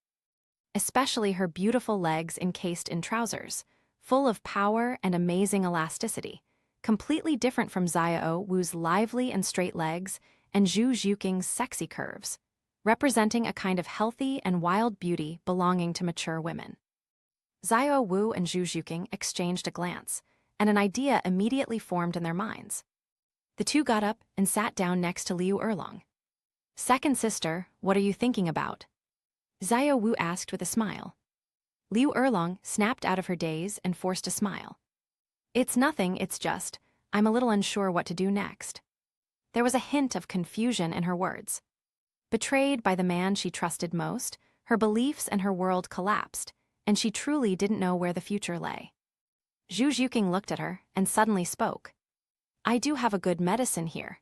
Speaker 1: Especially her beautiful legs encased in trousers, full of power and amazing elasticity, completely different from Xiao Wu's lively and straight legs and Zhu Zhuqing's sexy curves, representing a kind of healthy and wild beauty belonging to mature women. Xiao Wu and Zhu Zhuqing exchanged a glance, and an idea immediately formed in their minds. The two got up and sat down next to Liu Erlong. Second sister, what are you thinking about? Xiao Wu asked with a smile. Liu Erlong snapped out of her daze and forced a smile. It's nothing, it's just, I'm a little unsure what to do next. There was a hint of confusion in her words. Betrayed by the man she trusted most, her beliefs and her world collapsed, and she truly didn't know where the future lay. Zhu Zhuqing looked at her and suddenly spoke. I do have a good medicine here.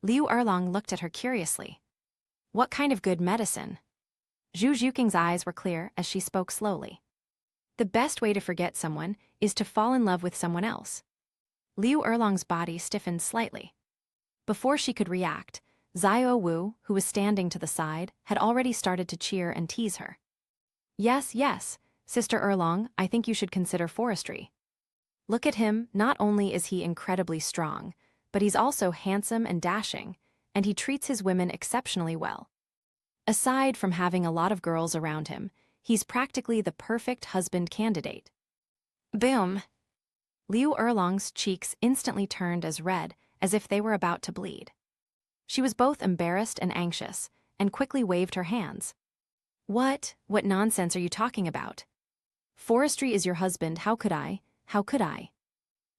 Speaker 1: Liu Erlong looked at her curiously. What kind of good medicine? Zhu Zhuqing's eyes were clear as she spoke slowly. The best way to forget someone is to fall in love with someone else. Liu Erlong's body stiffened slightly. Before she could react, Xiao Wu, who was standing to the side, had already started to cheer and tease her. Yes, yes, Sister Erlong, I think you should consider forestry. Look at him, not only is he incredibly strong, but he's also handsome and dashing, and he treats his women exceptionally well. Aside from having a lot of girls around him, he's practically the perfect husband candidate. Boom! Liu Erlong's cheeks instantly turned as red as if they were about to bleed. She was both embarrassed and anxious, and quickly waved her hands. What nonsense are you talking about? Forestry is your husband, how could I? How could I?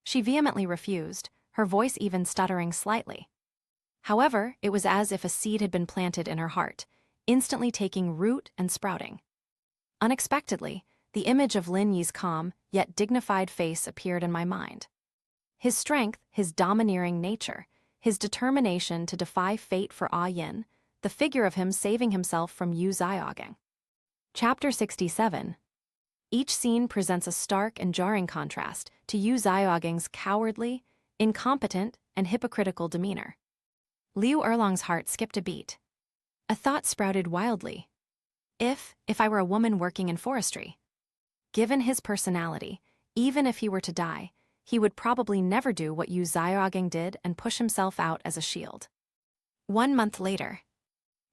Speaker 1: She vehemently refused, her voice even stuttering slightly. However, it was as if a seed had been planted in her heart, instantly taking root and sprouting. Unexpectedly, the image of Lin Yi's calm, yet dignified face appeared in my mind. His strength, his domineering nature, his determination to defy fate for Ah Yin, the figure of him saving himself from Yu Xiaogeng. Chapter 67. Each scene presents a stark and jarring contrast to Yu Xiaogeng's cowardly, incompetent, and hypocritical demeanor. Liu Erlong's heart skipped a beat. A thought sprouted wildly. If I were a woman working in forestry. Given his personality, even if he were to die, he would probably never do what Yu Xiaogeng did and push himself out as a shield. 1 month later.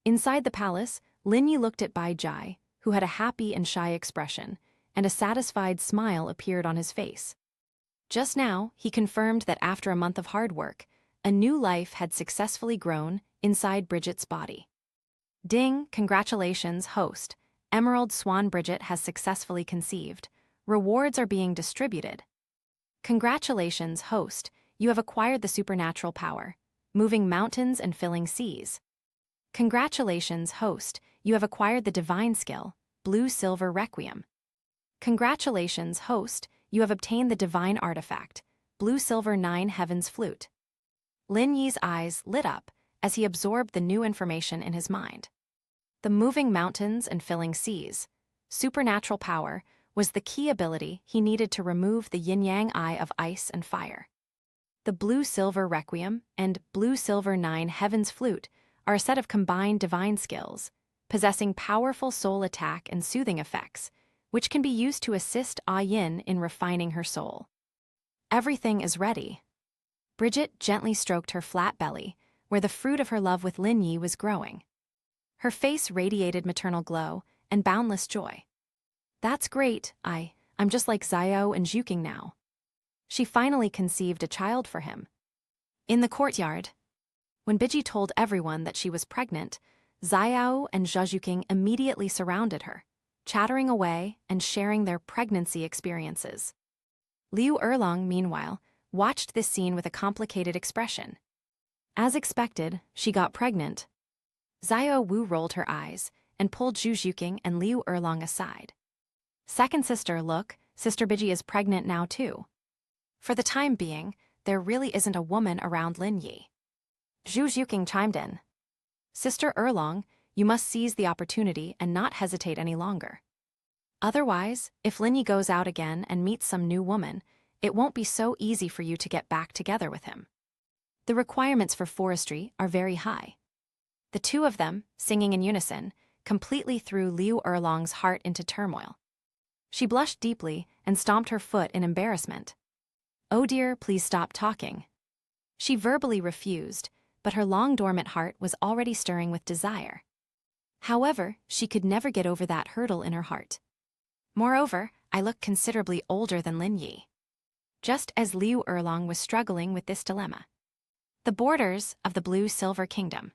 Speaker 1: Inside the palace, Lin Yi looked at Bai Jai, who had a happy and shy expression, and a satisfied smile appeared on his face. Just now, he confirmed that after a month of hard work, a new life had successfully grown inside Bridget's body. Ding, congratulations, host. Emerald Swan Bridget has successfully conceived. Rewards are being distributed. Congratulations, host. You have acquired the supernatural power, moving mountains and filling seas. Congratulations, host. You have acquired the divine skill, Blue-Silver Requiem. Congratulations, host. You have obtained the divine artifact, Blue-Silver Nine Heavens Flute. Lin Yi's eyes lit up as he absorbed the new information in his mind. The moving mountains and filling seas, supernatural power, was the key ability he needed to remove the yin-yang eye of ice and fire. The Blue-Silver Requiem and Blue-Silver Nine Heavens Flute are a set of combined divine skills, possessing powerful soul attack and soothing effects, which can be used to assist Ah Yin in refining her soul. Everything is ready. Bridget gently stroked her flat belly, where the fruit of her love with Lin Yi was growing. Her face radiated maternal glow and boundless joy. That's great, I'm just like Xiao and Zhuking now. She finally conceived a child for him. In the courtyard, when Biji told everyone that she was pregnant, Xiao and Zhuking immediately surrounded her, chattering away and sharing their pregnancy experiences. Liu Erlong, meanwhile, watched this scene with a complicated expression. As expected, she got pregnant. Xiao Wu rolled her eyes and pulled Zhu Zhuking and Liu Erlong aside. Second sister, look, Sister Biji is pregnant now too. For the time being, there really isn't a woman around Lin Yi. Zhu Zhuking chimed in. Sister Erlong, you must seize the opportunity and not hesitate any longer. Otherwise, if Lin Yi goes out again and meets some new woman, it won't be so easy for you to get back together with him. The requirements for forestry are very high. The two of them, singing in unison, completely threw Liu Erlong's heart into turmoil. She blushed deeply and stomped her foot in embarrassment. Oh dear, please stop talking. She verbally refused, but her long-dormant heart was already stirring with desire. However, she could never get over that hurdle in her heart. Moreover, I look considerably older than Lin Yi. Just as Liu Erlong was struggling with this dilemma. The borders of the Blue-Silver Kingdom.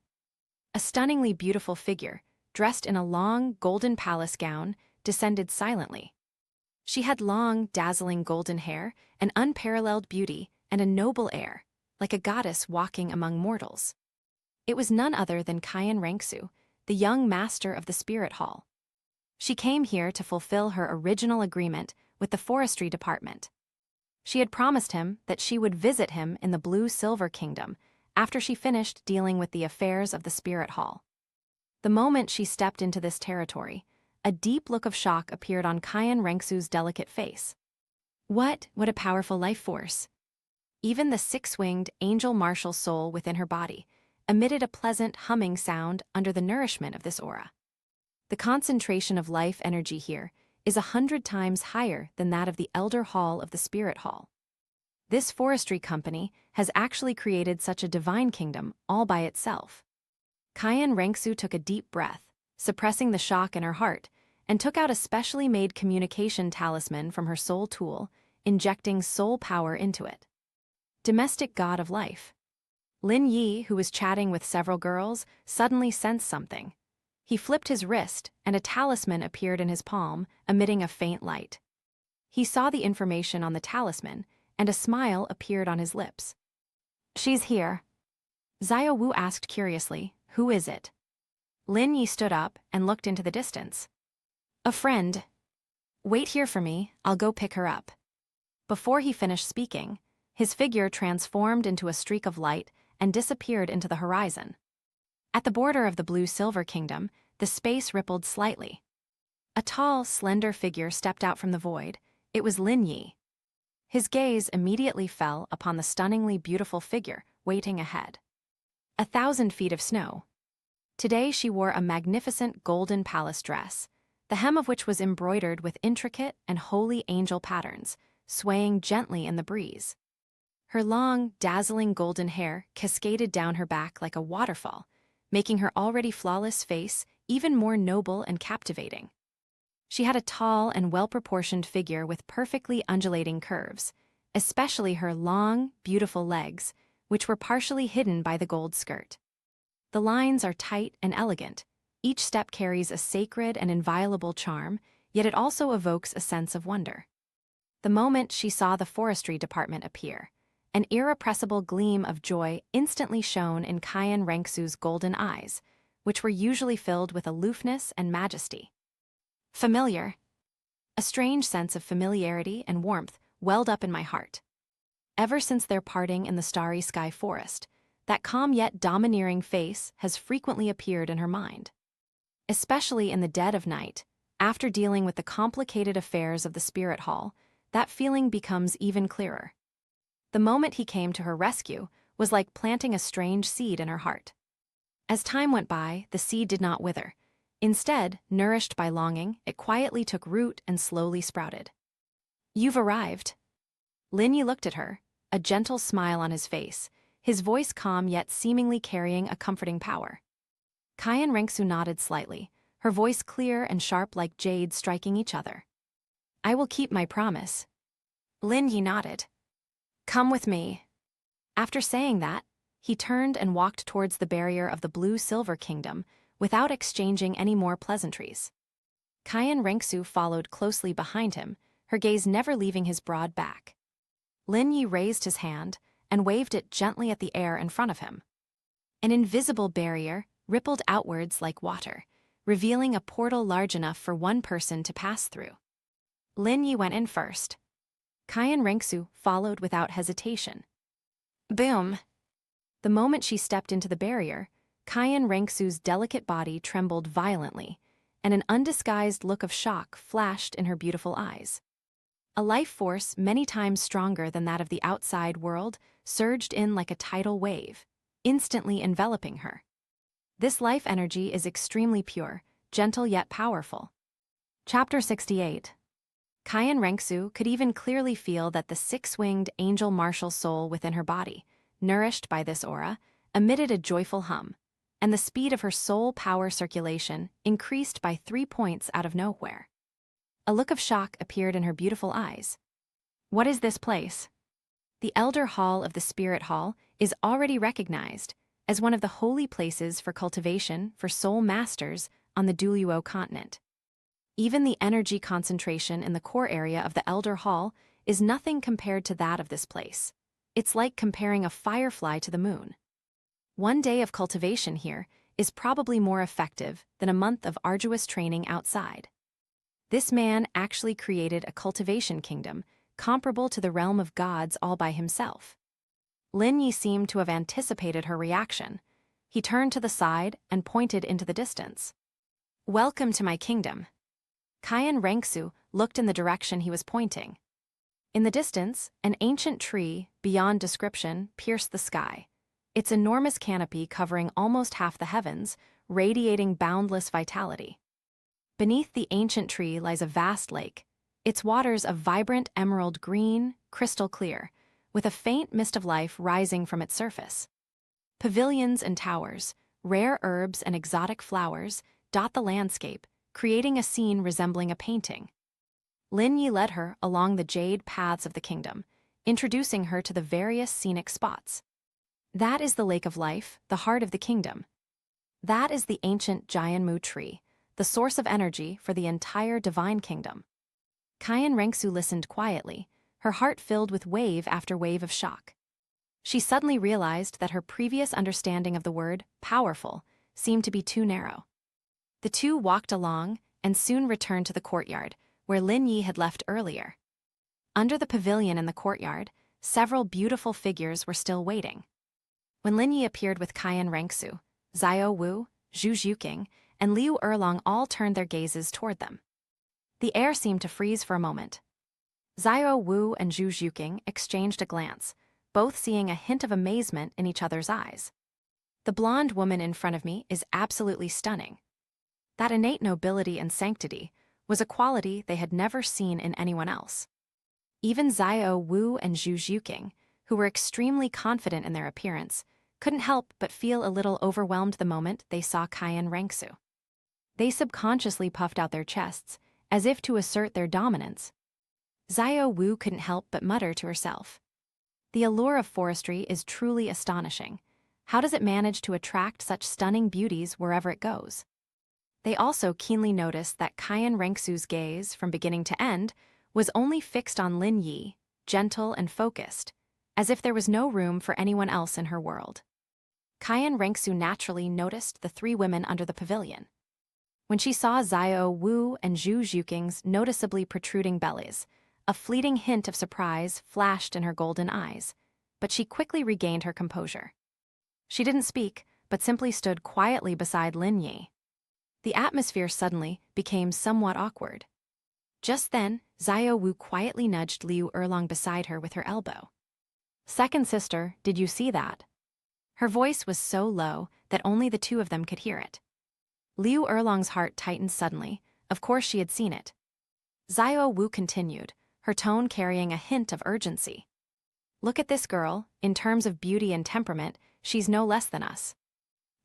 Speaker 1: A stunningly beautiful figure, dressed in a long, golden palace gown, descended silently. She had long, dazzling golden hair, an unparalleled beauty, and a noble air, like a goddess walking among mortals. It was none other than Qian Rengsu, the young master of the Spirit Hall. She came here to fulfill her original agreement with the forestry department. She had promised him that she would visit him in the Blue-Silver Kingdom after she finished dealing with the affairs of the Spirit Hall. The moment she stepped into this territory, a deep look of shock appeared on Qian Rengsu's delicate face. What a powerful life force! Even the six-winged angel martial soul within her body emitted a pleasant humming sound under the nourishment of this aura. The concentration of life energy here is 100 times higher than that of the Elder Hall of the Spirit Hall. This forestry company has actually created such a divine kingdom all by itself. Qian Rengsu took a deep breath, suppressing the shock in her heart, and took out a specially made communication talisman from her soul tool, injecting soul power into it. Domestic god of life. Lin Yi, who was chatting with several girls, suddenly sensed something. He flipped his wrist, and a talisman appeared in his palm, emitting a faint light. He saw the information on the talisman, and a smile appeared on his lips. She's here. Xiao Wu asked curiously, who is it? Lin Yi stood up and looked into the distance. A friend. Wait here for me, I'll go pick her up. Before he finished speaking, his figure transformed into a streak of light and disappeared into the horizon. At the border of the Blue-Silver Kingdom, the space rippled slightly. A tall, slender figure stepped out from the void. It was Lin Yi. His gaze immediately fell upon the stunningly beautiful figure waiting ahead. 1,000 feet of snow. Today she wore a magnificent golden palace dress, the hem of which was embroidered with intricate and holy angel patterns, swaying gently in the breeze. Her long, dazzling golden hair cascaded down her back like a waterfall, making her already flawless face even more noble and captivating. She had a tall and well-proportioned figure with perfectly undulating curves, especially her long, beautiful legs, which were partially hidden by the gold skirt. The lines are tight and elegant. Each step carries a sacred and inviolable charm, yet it also evokes a sense of wonder. The moment she saw the forestry department appear, an irrepressible gleam of joy instantly shone in Qian Rengsu's golden eyes, which were usually filled with aloofness and majesty. Familiar. A strange sense of familiarity and warmth welled up in my heart. Ever since their parting in the starry sky forest, that calm yet domineering face has frequently appeared in her mind. Especially in the dead of night, after dealing with the complicated affairs of the spirit hall, that feeling becomes even clearer. The moment he came to her rescue was like planting a strange seed in her heart. As time went by, the seed did not wither. Instead, nourished by longing, it quietly took root and slowly sprouted. "You've arrived." Lin Yi looked at her, a gentle smile on his face, his voice calm yet seemingly carrying a comforting power. Qian Rengsu nodded slightly, her voice clear and sharp like jade striking each other. "I will keep my promise." Lin Yi nodded. "Come with me." After saying that, he turned and walked towards the barrier of the Blue-Silver Kingdom without exchanging any more pleasantries. Qian Rengsu followed closely behind him, her gaze never leaving his broad back. Lin Yi raised his hand and waved it gently at the air in front of him. An invisible barrier rippled outwards like water, revealing a portal large enough for one person to pass through. Lin Yi went in first. Qian Rengsu followed without hesitation. Boom! The moment she stepped into the barrier, Qian Rengsu's delicate body trembled violently, and an undisguised look of shock flashed in her beautiful eyes. A life force many times stronger than that of the outside world surged in like a tidal wave, instantly enveloping her. This life energy is extremely pure, gentle yet powerful. Chapter 68. Qian Rengsu could even clearly feel that the six-winged angel martial soul within her body, nourished by this aura, emitted a joyful hum, and the speed of her soul power circulation increased by 3 points out of nowhere. A look of shock appeared in her beautiful eyes. What is this place? The Elder Hall of the Spirit Hall is already recognized as one of the holy places for cultivation for soul masters on the Douluo Continent. Even the energy concentration in the core area of the Elder Hall is nothing compared to that of this place. It's like comparing a firefly to the moon. One day of cultivation here is probably more effective than a month of arduous training outside. This man actually created a cultivation kingdom comparable to the realm of gods all by himself. Lin Yi seemed to have anticipated her reaction. He turned to the side and pointed into the distance. "Welcome to my kingdom." Qian Rengsu looked in the direction he was pointing. In the distance, an ancient tree, beyond description, pierced the sky, its enormous canopy covering almost half the heavens, radiating boundless vitality. Beneath the ancient tree lies a vast lake, its waters of vibrant emerald green, crystal clear, with a faint mist of life rising from its surface. Pavilions and towers, rare herbs and exotic flowers dot the landscape, creating a scene resembling a painting. Lin Yi led her along the jade paths of the kingdom, introducing her to the various scenic spots. That is the Lake of Life, the heart of the kingdom. That is the ancient Jianmu tree, the source of energy for the entire divine kingdom. Qian Rengsu listened quietly, her heart filled with wave after wave of shock. She suddenly realized that her previous understanding of the word powerful seemed to be too narrow. The two walked along and soon returned to the courtyard, where Lin Yi had left earlier. Under the pavilion in the courtyard, several beautiful figures were still waiting. When Lin Yi appeared with Qian Rengsu, Xiao Wu, Zhu Zhuqing, and Liu Erlong all turned their gazes toward them. The air seemed to freeze for a moment. Xiao Wu and Zhu Zhuqing exchanged a glance, both seeing a hint of amazement in each other's eyes. The blonde woman in front of me is absolutely stunning. That innate nobility and sanctity was a quality they had never seen in anyone else. Even Xiao Wu and Zhu Zhuqing, who were extremely confident in their appearance, couldn't help but feel a little overwhelmed the moment they saw Qian Rengsu. They subconsciously puffed out their chests as if to assert their dominance. Xiao Wu couldn't help but mutter to herself. The allure of forestry is truly astonishing. How does it manage to attract such stunning beauties wherever it goes? They also keenly noticed that Qian Rengsu's gaze, from beginning to end, was only fixed on Lin Yi, gentle and focused, as if there was no room for anyone else in her world. Qian Rengsu naturally noticed the three women under the pavilion. When she saw Xiao Wu and Zhu Zhuqing's noticeably protruding bellies, a fleeting hint of surprise flashed in her golden eyes, but she quickly regained her composure. She didn't speak, but simply stood quietly beside Lin Yi. The atmosphere suddenly became somewhat awkward. Just then, Xiao Wu quietly nudged Liu Erlong beside her with her elbow. "Second sister, did you see that?" Her voice was so low that only the two of them could hear it. Liu Erlong's heart tightened suddenly. Of course she had seen it. Xiao Wu continued, her tone carrying a hint of urgency. "Look at this girl. In terms of beauty and temperament, she's no less than us.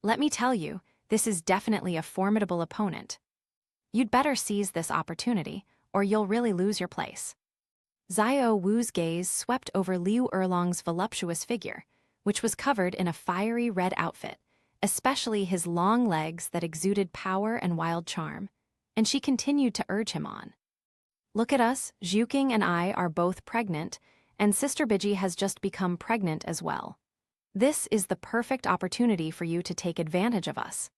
Speaker 1: Let me tell you, this is definitely a formidable opponent. You'd better seize this opportunity, or you'll really lose your place." Xiao Wu's gaze swept over Liu Erlong's voluptuous figure, which was covered in a fiery red outfit, especially his long legs that exuded power and wild charm, and she continued to urge him on. "Look at us, Zhuqing and I are both pregnant, and Sister Biji has just become pregnant as well. This is the perfect opportunity for you to take advantage of us.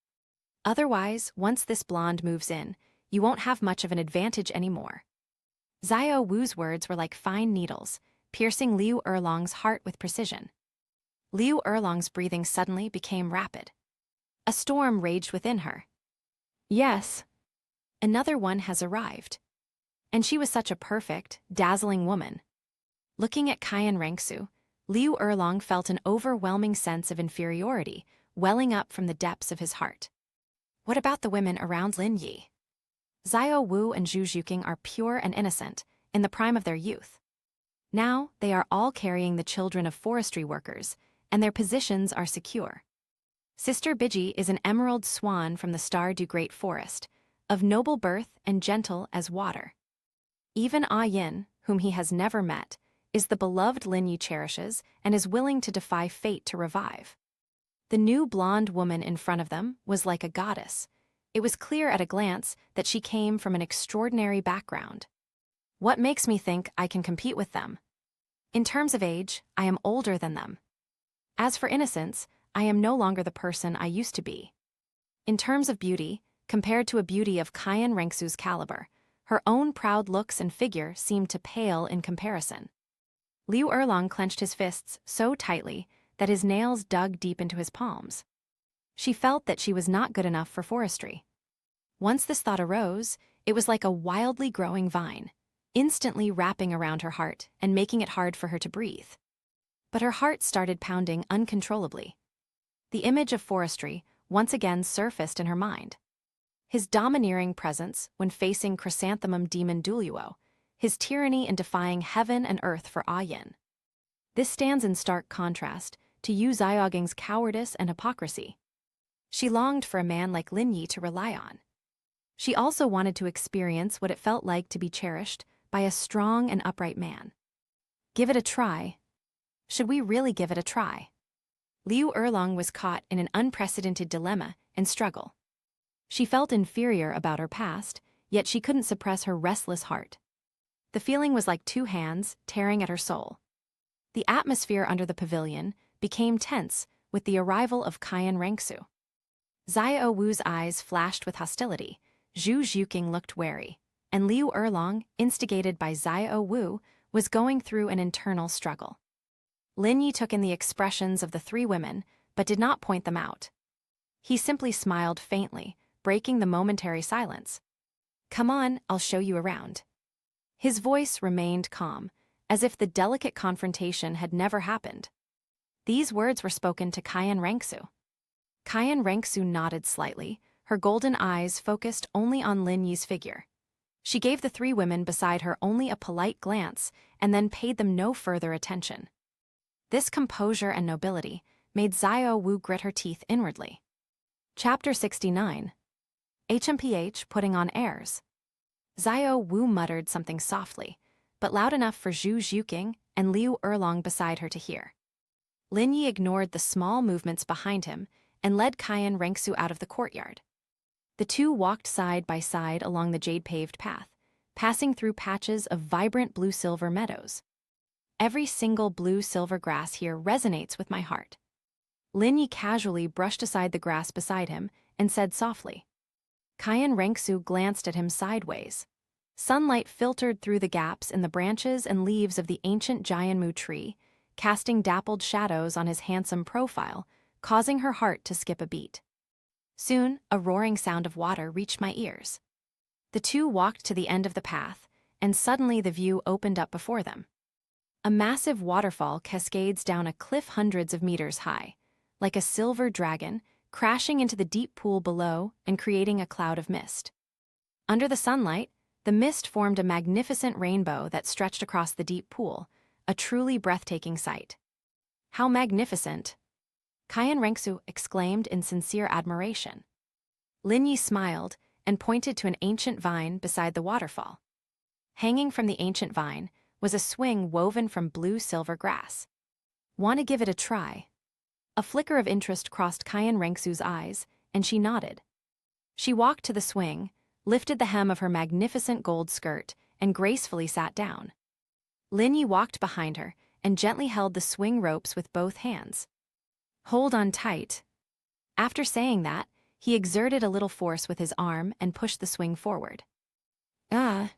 Speaker 1: Otherwise, once this blonde moves in, you won't have much of an advantage anymore." Xiao Wu's words were like fine needles, piercing Liu Erlong's heart with precision. Liu Erlong's breathing suddenly became rapid. A storm raged within her. Yes, another one has arrived. And she was such a perfect, dazzling woman. Looking at Qian Rengsu, Liu Erlong felt an overwhelming sense of inferiority welling up from the depths of his heart. What about the women around Lin Yi? Xiao Wu and Zhu Zhuqing are pure and innocent, in the prime of their youth. Now they are all carrying the children of forestry workers, and their positions are secure. Sister Biji is an emerald swan from the Star du Great Forest, of noble birth and gentle as water. Even Ah Yin, whom he has never met, is the beloved Lin Yi cherishes and is willing to defy fate to revive. The new blonde woman in front of them was like a goddess. It was clear at a glance that she came from an extraordinary background. What makes me think I can compete with them? In terms of age, I am older than them. As for innocence, I am no longer the person I used to be. In terms of beauty, compared to a beauty of Qian Rengsu's caliber, her own proud looks and figure seemed to pale in comparison. Liu Erlong clenched his fists so tightly that his nails dug deep into his palms. She felt that she was not good enough for forestry. Once this thought arose, it was like a wildly growing vine, instantly wrapping around her heart and making it hard for her to breathe. But her heart started pounding uncontrollably. The image of forestry once again surfaced in her mind. His domineering presence when facing chrysanthemum demon Douluo, his tyranny in defying heaven and earth for Ah Yin. This stands in stark contrast to Yu Xiaoging's cowardice and hypocrisy. She longed for a man like Lin Yi to rely on. She also wanted to experience what it felt like to be cherished by a strong and upright man. Give it a try. Should we really give it a try? Liu Erlong was caught in an unprecedented dilemma and struggle. She felt inferior about her past, yet she couldn't suppress her restless heart. The feeling was like two hands tearing at her soul. The atmosphere under the pavilion became tense with the arrival of Qian Rengsu. Xiao Wu's eyes flashed with hostility, Zhu Zhuqing looked wary, and Liu Erlong, instigated by Xiao Wu, was going through an internal struggle. Lin Yi took in the expressions of the three women, but did not point them out. He simply smiled faintly, breaking the momentary silence. "Come on, I'll show you around." His voice remained calm, as if the delicate confrontation had never happened. These words were spoken to Qian Rengsu. Qian Rengsu nodded slightly, her golden eyes focused only on Lin Yi's figure. She gave the three women beside her only a polite glance and then paid them no further attention. This composure and nobility made Xiao Wu grit her teeth inwardly. Chapter 69. HMPH putting on airs. Xiao Wu muttered something softly, but loud enough for Zhu Zhuqing and Liu Erlong beside her to hear. Lin Yi ignored the small movements behind him and led Qian Rengsu out of the courtyard. The two walked side by side along the jade-paved path, passing through patches of vibrant blue-silver meadows. Every single blue-silver grass here resonates with my heart. Lin Yi casually brushed aside the grass beside him and said softly. Qian Rengsu glanced at him sideways. Sunlight filtered through the gaps in the branches and leaves of the ancient Jianmu tree, casting dappled shadows on his handsome profile, causing her heart to skip a beat. Soon, a roaring sound of water reached my ears. The two walked to the end of the path, and suddenly the view opened up before them. A massive waterfall cascades down a cliff hundreds of meters high, like a silver dragon, crashing into the deep pool below and creating a cloud of mist. Under the sunlight, the mist formed a magnificent rainbow that stretched across the deep pool, a truly breathtaking sight. How magnificent! Qian Rengsu exclaimed in sincere admiration. Lin Yi smiled and pointed to an ancient vine beside the waterfall. Hanging from the ancient vine was a swing woven from blue-silver grass. Want to give it a try? A flicker of interest crossed Qian Rengsu's eyes, and she nodded. She walked to the swing, lifted the hem of her magnificent gold skirt, and gracefully sat down. Lin Yi walked behind her and gently held the swing ropes with both hands. Hold on tight. After saying that, he exerted a little force with his arm and pushed the swing forward. Ah!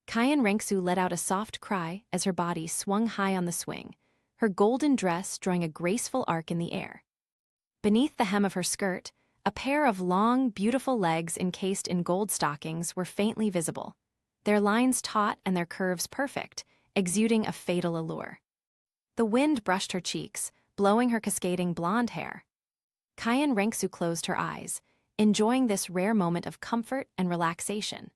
Speaker 1: Qian Rengsu let out a soft cry as her body swung high on the swing, her golden dress drawing a graceful arc in the air. Beneath the hem of her skirt, a pair of long, beautiful legs encased in gold stockings were faintly visible, their lines taut and their curves perfect, exuding a fatal allure. The wind brushed her cheeks, blowing her cascading blonde hair. Qian Rengsu closed her eyes, enjoying this rare moment of comfort and relaxation.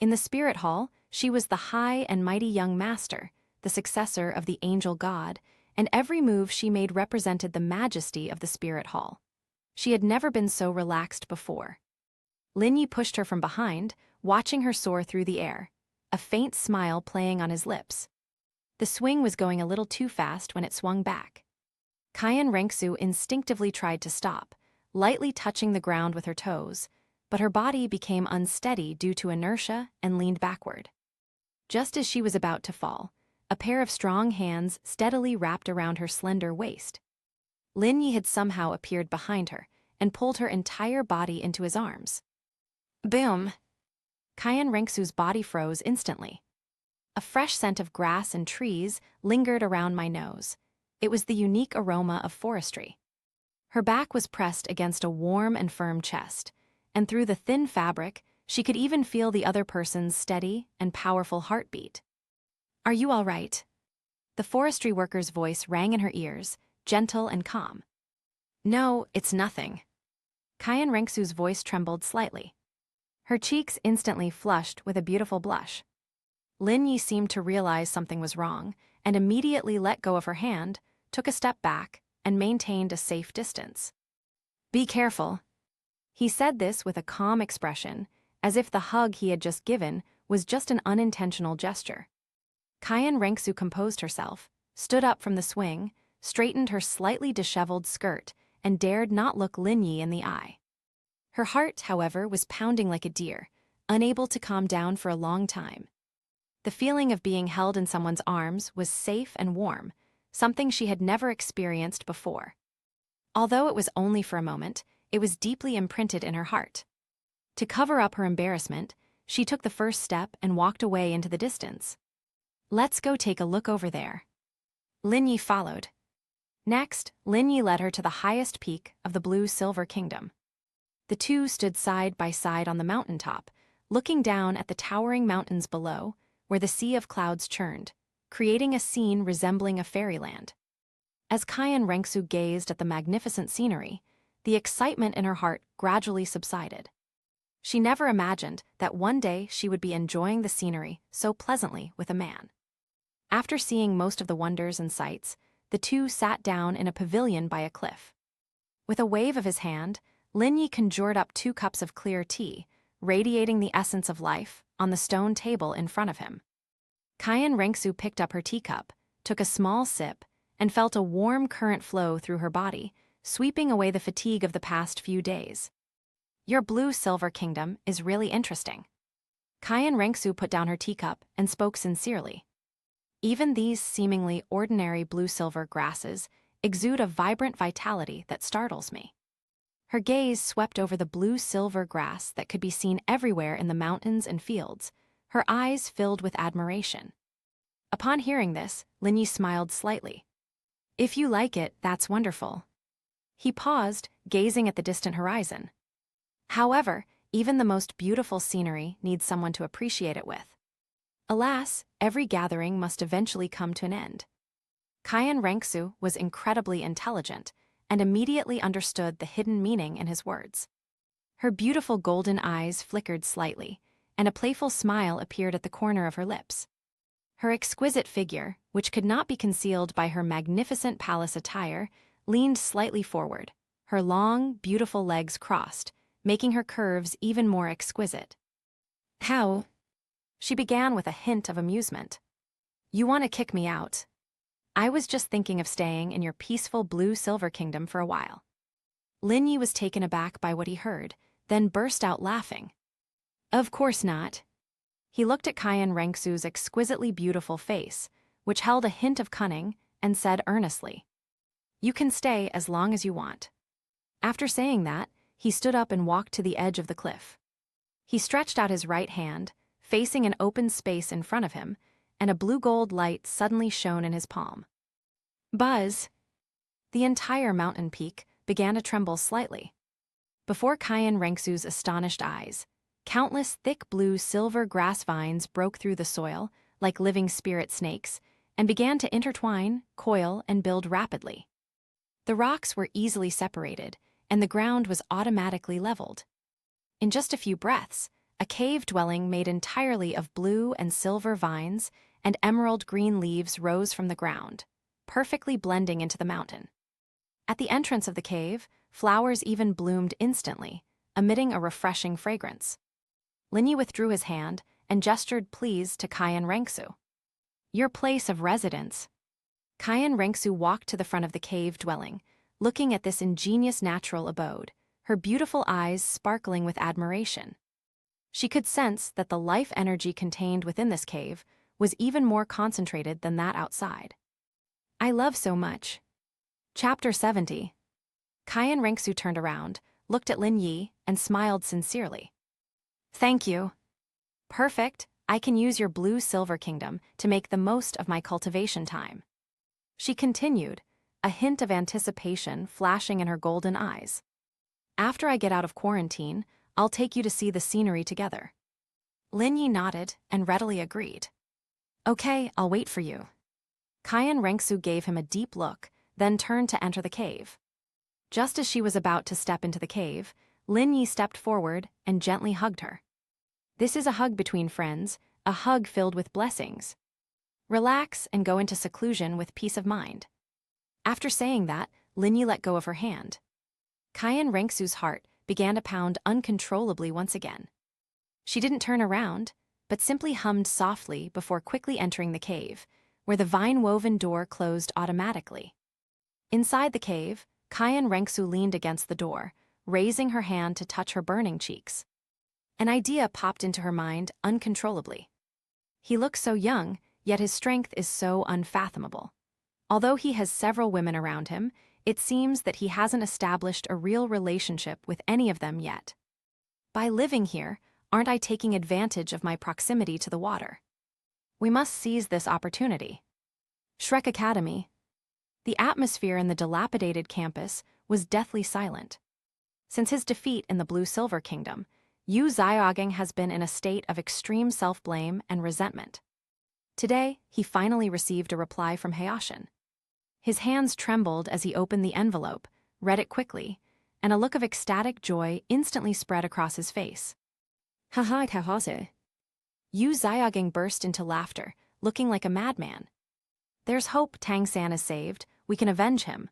Speaker 1: In the spirit hall, she was the high and mighty young master, the successor of the angel god, and every move she made represented the majesty of the spirit hall. She had never been so relaxed before. Lin Yi pushed her from behind, watching her soar through the air, a faint smile playing on his lips. The swing was going a little too fast when it swung back. Qian Rengsu instinctively tried to stop, lightly touching the ground with her toes, but her body became unsteady due to inertia and leaned backward. Just as she was about to fall, a pair of strong hands steadily wrapped around her slender waist. Lin Yi had somehow appeared behind her and pulled her entire body into his arms. Boom! Qian Rengsu's body froze instantly. A fresh scent of grass and trees lingered around my nose. It was the unique aroma of forestry. Her back was pressed against a warm and firm chest, and through the thin fabric, she could even feel the other person's steady and powerful heartbeat. Are you all right? The forestry worker's voice rang in her ears, gentle and calm. No, it's nothing. Qian Rengsu's voice trembled slightly. Her cheeks instantly flushed with a beautiful blush. Lin Yi seemed to realize something was wrong, and immediately let go of her hand, took a step back, and maintained a safe distance. Be careful. He said this with a calm expression, as if the hug he had just given was just an unintentional gesture. Qian Rengsu composed herself, stood up from the swing, straightened her slightly disheveled skirt, and dared not look Lin Yi in the eye. Her heart, however, was pounding like a deer, unable to calm down for a long time. The feeling of being held in someone's arms was safe and warm, something she had never experienced before. Although it was only for a moment, it was deeply imprinted in her heart. To cover up her embarrassment, she took the first step and walked away into the distance. Let's go take a look over there. Lin Yi followed. Next, Lin Yi led her to the highest peak of the blue-silver kingdom. The two stood side by side on the mountaintop, looking down at the towering mountains below, where the sea of clouds churned, creating a scene resembling a fairyland. As Qian Rengsu gazed at the magnificent scenery, the excitement in her heart gradually subsided. She never imagined that one day she would be enjoying the scenery so pleasantly with a man. After seeing most of the wonders and sights, the two sat down in a pavilion by a cliff. With a wave of his hand, Lin Yi conjured up 2 cups of clear tea, radiating the essence of life, on the stone table in front of him. Kayan Rengsu picked up her teacup, took a small sip, and felt a warm current flow through her body, sweeping away the fatigue of the past few days. Your blue-silver kingdom is really interesting. Kayan Rengsu put down her teacup and spoke sincerely. Even these seemingly ordinary blue-silver grasses exude a vibrant vitality that startles me. Her gaze swept over the blue-silver grass that could be seen everywhere in the mountains and fields, her eyes filled with admiration. Upon hearing this, Linyi smiled slightly. If you like it, that's wonderful. He paused, gazing at the distant horizon. However, even the most beautiful scenery needs someone to appreciate it with. Alas, every gathering must eventually come to an end. Kayan Rengsu was incredibly intelligent and immediately understood the hidden meaning in his words. Her beautiful golden eyes flickered slightly, and a playful smile appeared at the corner of her lips. Her exquisite figure, which could not be concealed by her magnificent palace attire, leaned slightly forward, her long, beautiful legs crossed, making her curves even more exquisite. How? She began with a hint of amusement. You want to kick me out? I was just thinking of staying in your peaceful blue-silver kingdom for a while. Linyi was taken aback by what he heard, then burst out laughing. Of course not. He looked at Kayan Rengsu's exquisitely beautiful face, which held a hint of cunning, and said earnestly, You can stay as long as you want. After saying that, he stood up and walked to the edge of the cliff. He stretched out his right hand, facing an open space in front of him, and a blue-gold light suddenly shone in his palm. Buzz! The entire mountain peak began to tremble slightly. Before Kayan Rengsu's astonished eyes, countless thick blue-silver grass vines broke through the soil, like living spirit snakes, and began to intertwine, coil, and build rapidly. The rocks were easily separated, and the ground was automatically leveled. In just a few breaths, a cave dwelling made entirely of blue and silver vines and emerald green leaves rose from the ground, perfectly blending into the mountain. At the entrance of the cave, flowers even bloomed instantly, emitting a refreshing fragrance. Linyi withdrew his hand and gestured please to Kayan Rengsu. Your place of residence. Kayan Rengsu walked to the front of the cave dwelling, looking at this ingenious natural abode, her beautiful eyes sparkling with admiration. She could sense that the life energy contained within this cave was even more concentrated than that outside. I love so much. Chapter 70. Kayan Rengsu turned around, looked at Linyi, and smiled sincerely. Thank you. Perfect, I can use your blue-silver kingdom to make the most of my cultivation time. She continued, a hint of anticipation flashing in her golden eyes. After I get out of quarantine, I'll take you to see the scenery together. Linyi nodded and readily agreed. Okay, I'll wait for you. Kayan Rengsu gave him a deep look, then turned to enter the cave. Just as she was about to step into the cave, Linyi stepped forward and gently hugged her. This is a hug between friends, a hug filled with blessings. Relax and go into seclusion with peace of mind. After saying that, Linyi let go of her hand. Kayan Rengsu's heart began to pound uncontrollably once again. She didn't turn around, but simply hummed softly before quickly entering the cave, where the vine-woven door closed automatically. Inside the cave, Kayan Rengsu leaned against the door, raising her hand to touch her burning cheeks. An idea popped into her mind uncontrollably. He looks so young, yet his strength is so unfathomable. Although he has several women around him, it seems that he hasn't established a real relationship with any of them yet. By living here, aren't I taking advantage of my proximity to the water? We must seize this opportunity. Shrek Academy. The atmosphere in the dilapidated campus was deathly silent. Since his defeat in the Blue-Silver Kingdom, Yu Xiaogang has been in a state of extreme self-blame and resentment. Today, he finally received a reply from Hayashin. His hands trembled as he opened the envelope, read it quickly, and a look of ecstatic joy instantly spread across his face. Haha, Tahase. Yu Xiaogang burst into laughter, looking like a madman. There's hope Tang San is saved, we can avenge him.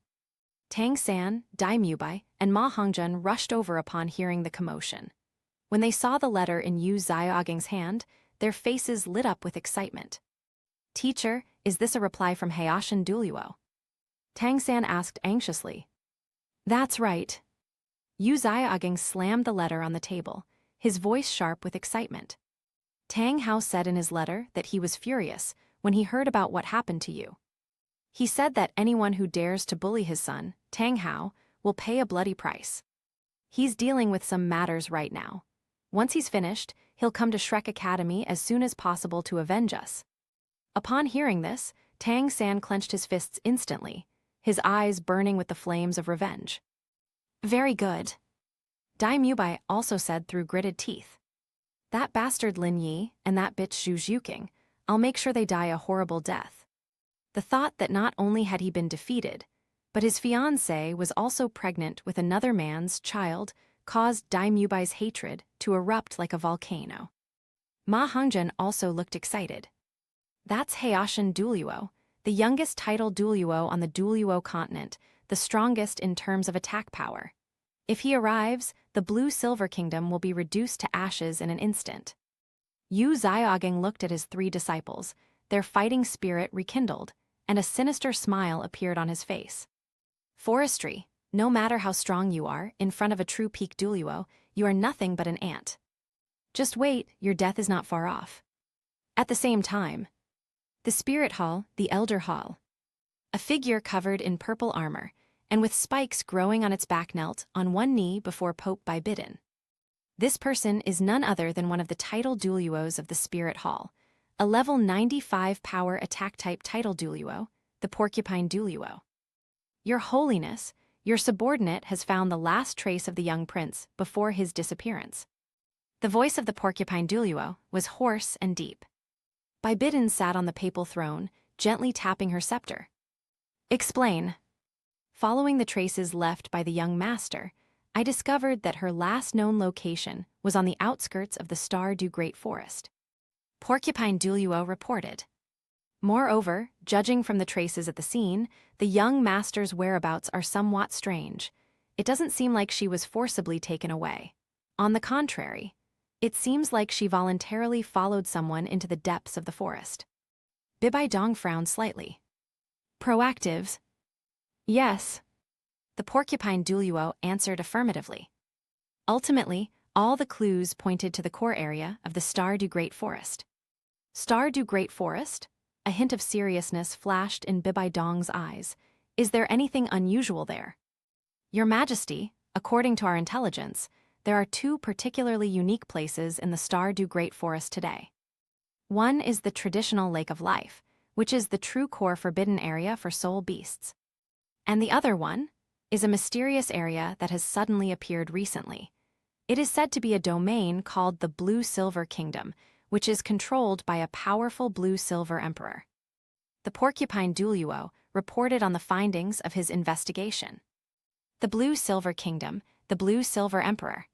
Speaker 1: Tang San, Dai Mubai, and Ma Hongjun rushed over upon hearing the commotion. When they saw the letter in Yu Xiaoging's hand, their faces lit up with excitement. "Teacher, is this a reply from Haoshan Douluo?" Tang San asked anxiously. "That's right." Yu Xiaoging slammed the letter on the table, his voice sharp with excitement. Tang Hao said in his letter that he was furious when he heard about what happened to you. He said that anyone who dares to bully his son, Tang Hao, will pay a bloody price. He's dealing with some matters right now. Once he's finished, he'll come to Shrek Academy as soon as possible to avenge us. Upon hearing this, Tang San clenched his fists instantly, his eyes burning with the flames of revenge. "Very good." Dai Mubai also said through gritted teeth. "That bastard Lin Yi and that bitch Zhu Zhuqing, I'll make sure they die a horrible death." The thought that not only had he been defeated, but his fiancée was also pregnant with another man's child caused Dai Mubai's hatred to erupt like a volcano. Ma Hongzhen also looked excited. "That's Haoshan Douluo, the youngest titled Douluo on the Douluo Continent, the strongest in terms of attack power. If he arrives, the Blue-Silver Kingdom will be reduced to ashes in an instant." Yu Xiaoging looked at his 3 disciples, their fighting spirit rekindled, and a sinister smile appeared on his face. "Forestry, no matter how strong you are, in front of a true peak Douluo, you are nothing but an ant. Just wait, your death is not far off." At the same time, the Spirit Hall, the Elder Hall. A figure covered in purple armor, and with spikes growing on its back knelt on one knee before Pope Bibi Dong. This person is none other than one of the title Douluos of the Spirit Hall, a level 95 power attack type title Douluo, the Porcupine Douluo. "Your Holiness, your subordinate has found the last trace of the young prince before his disappearance." The voice of the Porcupine Douluo was hoarse and deep. Bibi Dong sat on the papal throne, gently tapping her scepter. "Explain." "Following the traces left by the young master, I discovered that her last known location was on the outskirts of the Star-Du Great Forest," Porcupine Douluo reported. "Moreover, judging from the traces at the scene, the young master's whereabouts are somewhat strange. It doesn't seem like she was forcibly taken away. On the contrary, it seems like she voluntarily followed someone into the depths of the forest." Bibi Dong frowned slightly. "Proactives?" "Yes." The Porcupine Douluo answered affirmatively. Ultimately, all the clues pointed to the core area of the Star-Du Great Forest. "Star-Du Great Forest?" A hint of seriousness flashed in Bibi Dong's eyes. "Is there anything unusual there?" "Your Majesty, according to our intelligence, there are 2 particularly unique places in the Star-Du Great Forest today. One is the traditional Lake of Life, which is the true core forbidden area for soul beasts. And the other one is a mysterious area that has suddenly appeared recently. It is said to be a domain called the Blue-Silver Kingdom, which is controlled by a powerful Blue-Silver Emperor." The Porcupine Douluo reported on the findings of his investigation. "The Blue-Silver Kingdom, the Blue-Silver Emperor."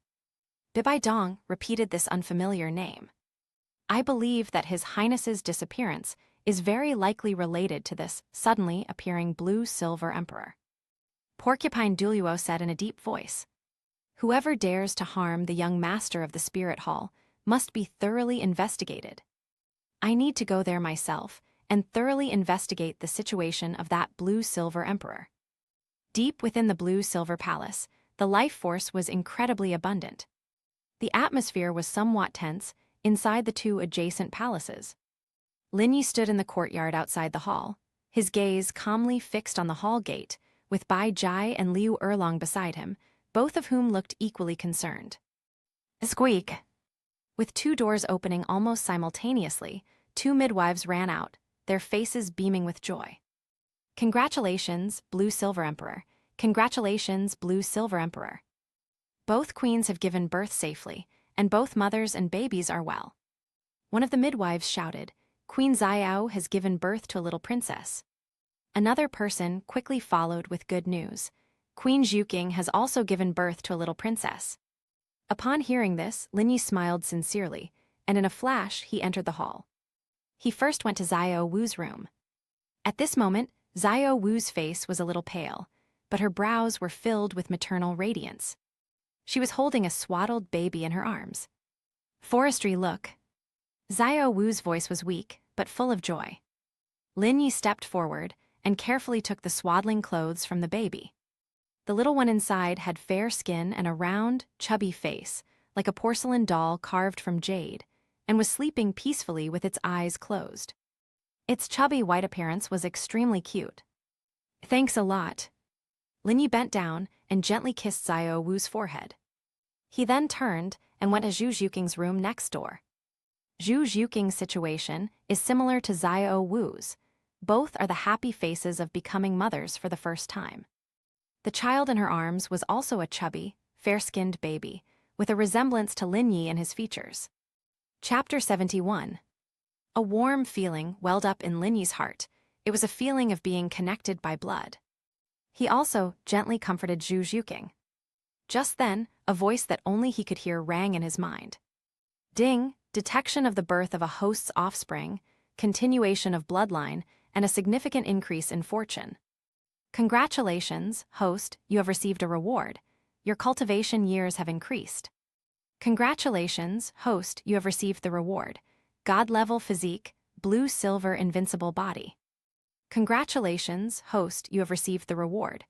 Speaker 1: Bibi Dong repeated this unfamiliar name. "I believe that His Highness's disappearance is very likely related to this suddenly appearing Blue-Silver Emperor." Porcupine Douluo said in a deep voice. "Whoever dares to harm the young master of the Spirit Hall must be thoroughly investigated. I need to go there myself and thoroughly investigate the situation of that Blue-Silver Emperor." Deep within the Blue-Silver Palace, the life force was incredibly abundant. The atmosphere was somewhat tense inside the 2 adjacent palaces. Lin Yi stood in the courtyard outside the hall, his gaze calmly fixed on the hall gate, with Bai Jai and Liu Erlong beside him, both of whom looked equally concerned. Squeak! With 2 doors opening almost simultaneously, 2 midwives ran out, their faces beaming with joy. "Congratulations, Blue-Silver Emperor. Congratulations, Blue-Silver Emperor. Both queens have given birth safely, and both mothers and babies are well." One of the midwives shouted, "Queen Xiao has given birth to a little princess." Another person quickly followed with good news. "Queen Zhuqing has also given birth to a little princess." Upon hearing this, Lin Yi smiled sincerely, and in a flash he entered the hall. He first went to Xiao Wu's room. At this moment, Xiao Wu's face was a little pale, but her brows were filled with maternal radiance. She was holding a swaddled baby in her arms. Forestry look. Xiao Wu's voice was weak, but full of joy. Lin Yi stepped forward and carefully took the swaddling clothes from the baby. The little one inside had fair skin and a round, chubby face, like a porcelain doll carved from jade, and was sleeping peacefully with its eyes closed. Its chubby white appearance was extremely cute. Thanks a lot. Lin Yi bent down and gently kissed Xiao Wu's forehead. He then turned and went to Zhu Zhuqing's room next door. Zhu Zhuqing's situation is similar to Xiao Wu's. Both are the happy faces of becoming mothers for the first time. The child in her arms was also a chubby, fair-skinned baby, with a resemblance to Lin Yi in his features. Chapter 71. A warm feeling welled up in Lin Yi's heart. It was a feeling of being connected by blood. He also gently comforted Zhu Zhuqing. Just then, a voice that only he could hear rang in his mind. Ding, detection of the birth of a host's offspring, continuation of bloodline, and a significant increase in fortune. Congratulations, host, you have received a reward. Your cultivation years have increased. Congratulations, host, you have received the reward. God-level physique, blue-silver invincible body. Congratulations, host, you have received the reward.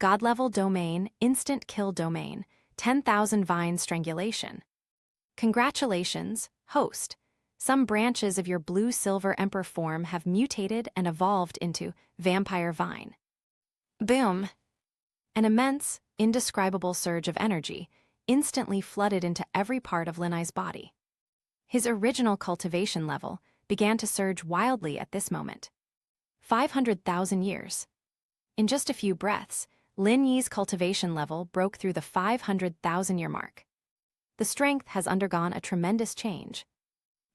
Speaker 1: God-level domain, instant kill domain, 10,000 vine strangulation. Congratulations, host. Some branches of your blue-silver emperor form have mutated and evolved into vampire vine. Boom! An immense, indescribable surge of energy instantly flooded into every part of Lin Yi's body. His original cultivation level began to surge wildly at this moment. 500,000 years. In just a few breaths, Lin Yi's cultivation level broke through the 500,000-year mark. The strength has undergone a tremendous change.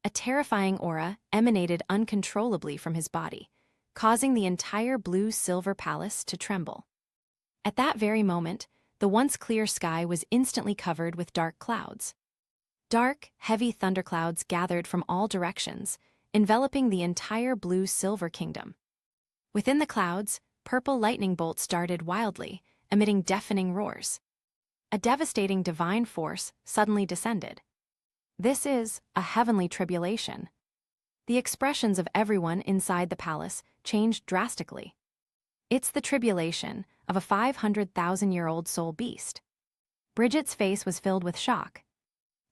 Speaker 1: A terrifying aura emanated uncontrollably from his body, causing the entire blue-silver palace to tremble. At that very moment, the once clear sky was instantly covered with dark clouds. Dark, heavy thunderclouds gathered from all directions, enveloping the entire blue-silver kingdom. Within the clouds, purple lightning bolts darted wildly, emitting deafening roars. A devastating divine force suddenly descended. This is a heavenly tribulation. The expressions of everyone inside the palace changed drastically. It's the tribulation of a 500,000-year-old soul beast. Bridget's face was filled with shock.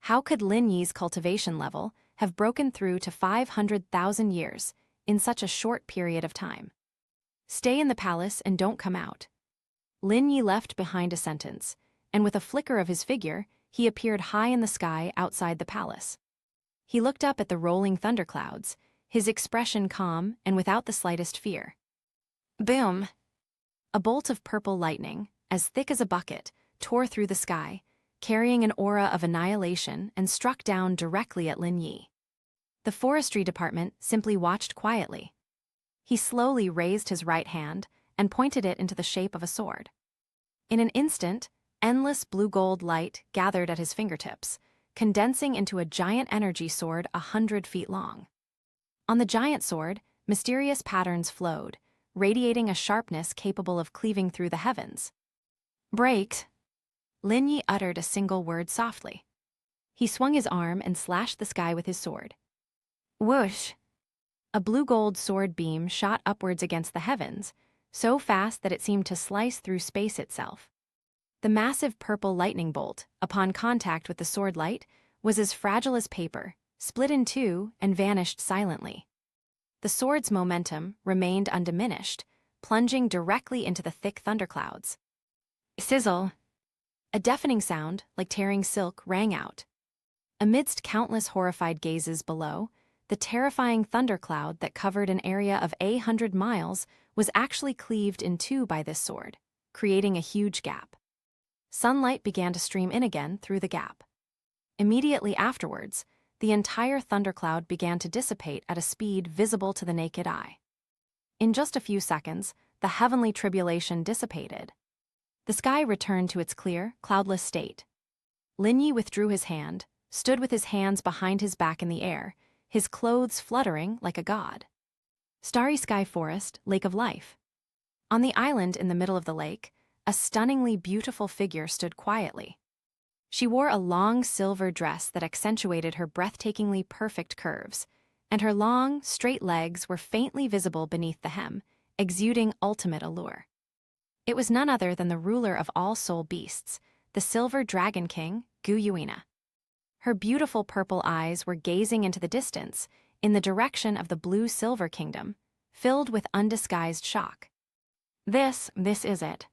Speaker 1: How could Lin Yi's cultivation level have broken through to 500,000 years in such a short period of time? Stay in the palace and don't come out. Lin Yi left behind a sentence, and with a flicker of his figure, he appeared high in the sky outside the palace. He looked up at the rolling thunderclouds, his expression calm and without the slightest fear. Boom! A bolt of purple lightning, as thick as a bucket, tore through the sky, carrying an aura of annihilation and struck down directly at Lin Yi. The forestry department simply watched quietly. He slowly raised his right hand and pointed it into the shape of a sword. In an instant, endless blue-gold light gathered at his fingertips, condensing into a giant energy sword 100 feet long. On the giant sword, mysterious patterns flowed, radiating a sharpness capable of cleaving through the heavens. Break! Lin Yi uttered a single word softly. He swung his arm and slashed the sky with his sword. Whoosh! A blue-gold sword beam shot upwards against the heavens, so fast that it seemed to slice through space itself. The massive purple lightning bolt, upon contact with the sword light, was as fragile as paper, split in two and vanished silently. The sword's momentum remained undiminished, plunging directly into the thick thunderclouds. Sizzle! A deafening sound, like tearing silk, rang out. Amidst countless horrified gazes below, the terrifying thundercloud that covered an area of 100 miles was actually cleaved in two by this sword, creating a huge gap. Sunlight began to stream in again through the gap. Immediately afterwards, the entire thundercloud began to dissipate at a speed visible to the naked eye. In just a few seconds, the heavenly tribulation dissipated. The sky returned to its clear, cloudless state. Lin Yi withdrew his hand, stood with his hands behind his back in the air, his clothes fluttering like a god. Starry Sky Forest, Lake of Life. On the island in the middle of the lake, a stunningly beautiful figure stood quietly. She wore a long silver dress that accentuated her breathtakingly perfect curves, and her long, straight legs were faintly visible beneath the hem, exuding ultimate allure. It was none other than the ruler of all soul beasts, the Silver Dragon King, Gu Yuina. Her beautiful purple eyes were gazing into the distance, in the direction of the blue Silver Kingdom, filled with undisguised shock. This is it.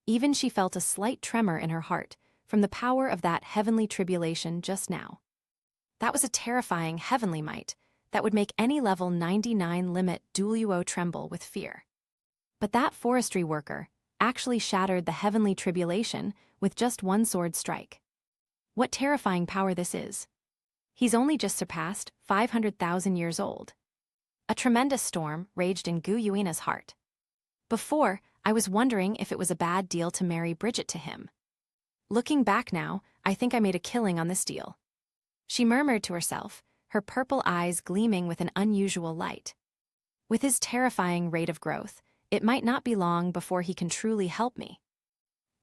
Speaker 1: Even she felt a slight tremor in her heart from the power of that heavenly tribulation just now. That was a terrifying heavenly might that would make any level 99 limit Douluo tremble with fear. But that forestry worker actually shattered the heavenly tribulation with just one sword strike. What terrifying power this is. He's only just surpassed 500,000 years old. A tremendous storm raged in Gu Yuina's heart. Before, I was wondering if it was a bad deal to marry Bridget to him. Looking back now, I think I made a killing on this deal. She murmured to herself, her purple eyes gleaming with an unusual light. With his terrifying rate of growth, it might not be long before he can truly help me.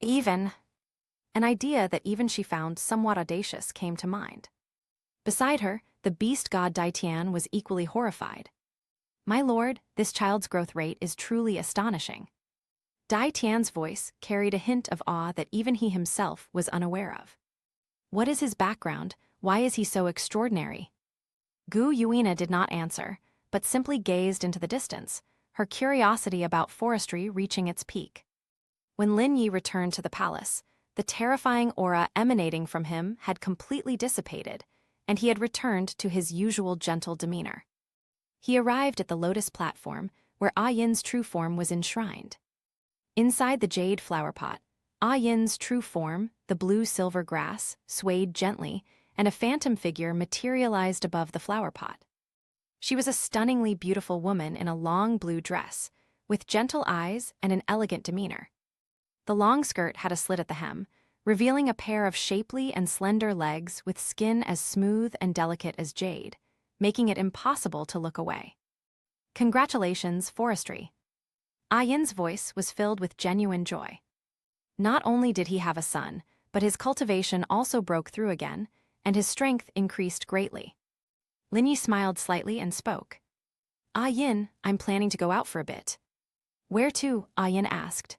Speaker 1: An idea that even she found somewhat audacious came to mind. Beside her, the beast god Daitian was equally horrified. My lord, this child's growth rate is truly astonishing. Daitian's voice carried a hint of awe that even he himself was unaware of. What is his background? Why is he so extraordinary? Gu Yuina did not answer, but simply gazed into the distance, her curiosity about forestry reaching its peak. When Lin Yi returned to the palace, the terrifying aura emanating from him had completely dissipated, and he had returned to his usual gentle demeanor. He arrived at the lotus platform, where Ah Yin's true form was enshrined. Inside the jade flower pot, Ah Yin's true form, the blue-silver grass, swayed gently, and a phantom figure materialized above the flower pot. She was a stunningly beautiful woman in a long blue dress, with gentle eyes and an elegant demeanor. The long skirt had a slit at the hem, revealing a pair of shapely and slender legs with skin as smooth and delicate as jade, making it impossible to look away. Congratulations, forestry. Ah Yin's voice was filled with genuine joy. Not only did he have a son, but his cultivation also broke through again, and his strength increased greatly. Lin Yi smiled slightly and spoke. Ah Yin, I'm planning to go out for a bit. Where to? Ah Yin asked.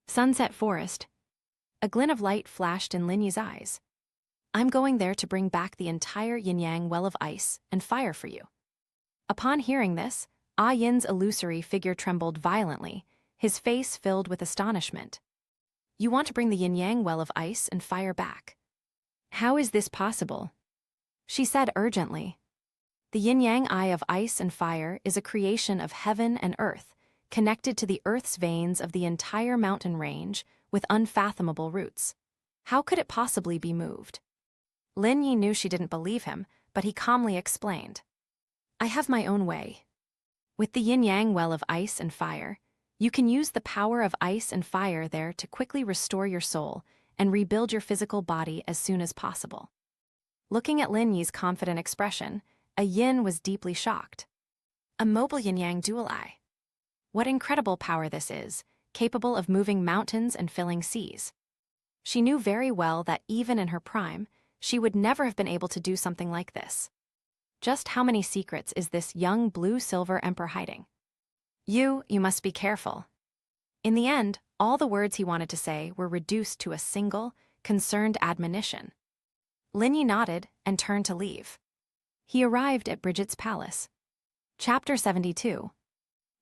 Speaker 1: Sunset Forest. A glint of light flashed in Lin Yi's eyes. I'm going there to bring back the entire yin-yang well of ice and fire for you. Upon hearing this, Ah Yin's illusory figure trembled violently, his face filled with astonishment. You want to bring the yin-yang well of ice and fire back? How is this possible? She said urgently. The yin-yang eye of ice and fire is a creation of heaven and earth, connected to the earth's veins of the entire mountain range with unfathomable roots. How could it possibly be moved? Lin Yi knew she didn't believe him, but he calmly explained. I have my own way. With the yin-yang well of ice and fire, you can use the power of ice and fire there to quickly restore your soul and rebuild your physical body as soon as possible. Looking at Lin Yi's confident expression, Ah Yin was deeply shocked. A mobile yin-yang dual eye. What incredible power this is, capable of moving mountains and filling seas. She knew very well that even in her prime, she would never have been able to do something like this. Just how many secrets is this young blue-silver emperor hiding? You must be careful. In the end, all the words he wanted to say were reduced to a single, concerned admonition. Lin Yi nodded and turned to leave. He arrived at Bridget's palace. Chapter 72.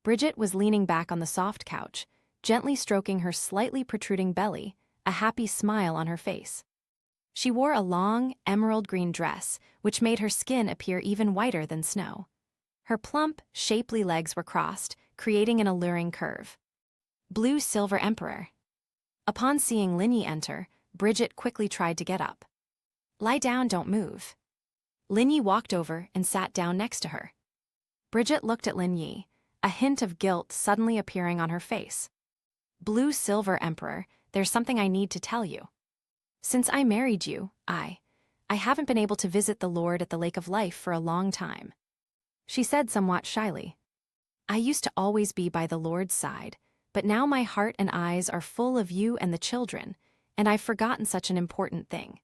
Speaker 1: Bridget was leaning back on the soft couch, gently stroking her slightly protruding belly, a happy smile on her face. She wore a long, emerald green dress, which made her skin appear even whiter than snow. Her plump, shapely legs were crossed, creating an alluring curve. Blue-silver emperor. Upon seeing Lin Yi enter, Bridget quickly tried to get up. Lie down, don't move. Lin Yi walked over and sat down next to her. Bridget looked at Lin Yi, a hint of guilt suddenly appearing on her face. Blue-silver emperor, there's something I need to tell you. Since I married you, I haven't been able to visit the Lord at the Lake of Life for a long time. She said somewhat shyly. I used to always be by the Lord's side, but now my heart and eyes are full of you and the children, and I've forgotten such an important thing.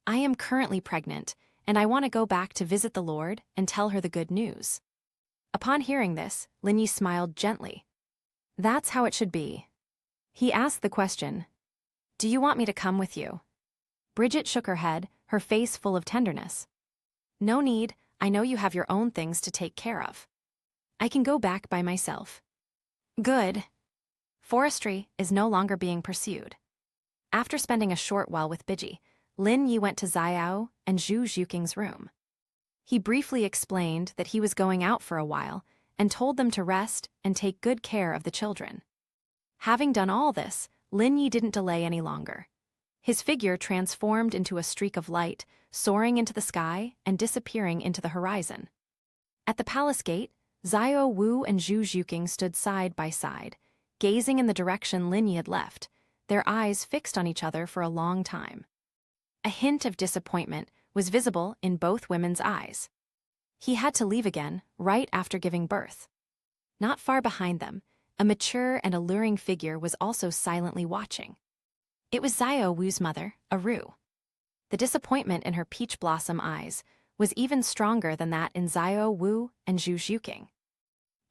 Speaker 1: I am currently pregnant, and I want to go back to visit the Lord and tell her the good news." Upon hearing this, Lin Yi smiled gently. "That's how it should be." He asked the question, "Do you want me to come with you?" Bridget shook her head, her face full of tenderness. "No need, I know you have your own things to take care of. I can go back by myself." "Good." Forestry is no longer being pursued. After spending a short while with Biji, Lin Yi went to Xiao and Zhu Zhuqing's room. He briefly explained that he was going out for a while and told them to rest and take good care of the children. Having done all this, Lin Yi didn't delay any longer. His figure transformed into a streak of light, soaring into the sky and disappearing into the horizon. At the palace gate, Xiao Wu and Zhu Zhuqing stood side by side, gazing in the direction Lin Yi had left, their eyes fixed on each other for a long time. A hint of disappointment was visible in both women's eyes. He had to leave again right after giving birth. Not far behind them, a mature and alluring figure was also silently watching. It was Xiao Wu's mother, Aru. The disappointment in her peach blossom eyes was even stronger than that in Xiao Wu and Zhu Zhuqing.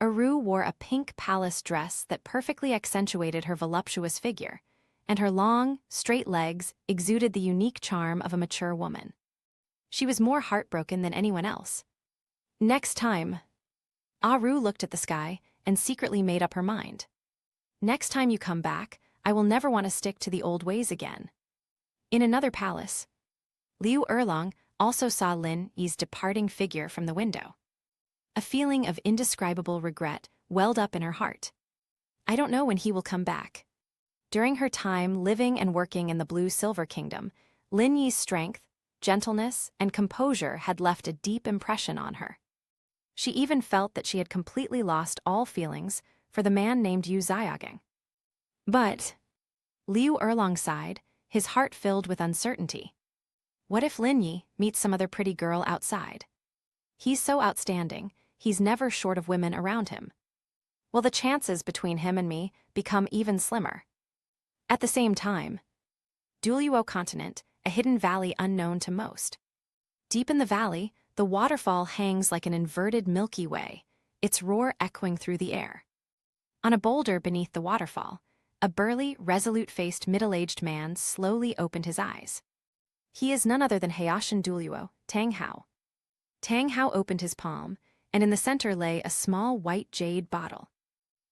Speaker 1: Aru wore a pink palace dress that perfectly accentuated her voluptuous figure, and her long, straight legs exuded the unique charm of a mature woman. She was more heartbroken than anyone else. Next time, Aru looked at the sky and secretly made up her mind. "Next time you come back, I will never want to stick to the old ways again." In another palace, Liu Erlong also saw Lin Yi's departing figure from the window. A feeling of indescribable regret welled up in her heart. "I don't know when he will come back." During her time living and working in the Blue-Silver Kingdom, Lin Yi's strength, gentleness, and composure had left a deep impression on her. She even felt that she had completely lost all feelings for the man named Yu Xiaogang. But Liu Erlong sighed, his heart filled with uncertainty. What if Lin Yi meets some other pretty girl outside? He's so outstanding, he's never short of women around him. Will the chances between him and me become even slimmer? At the same time, Douluo Continent, a hidden valley unknown to most. Deep in the valley, the waterfall hangs like an inverted Milky Way, its roar echoing through the air. On a boulder beneath the waterfall, a burly, resolute-faced middle-aged man slowly opened his eyes. He is none other than Hayashin Douluo, Tang Hao. Tang Hao opened his palm, and in the center lay a small white jade bottle.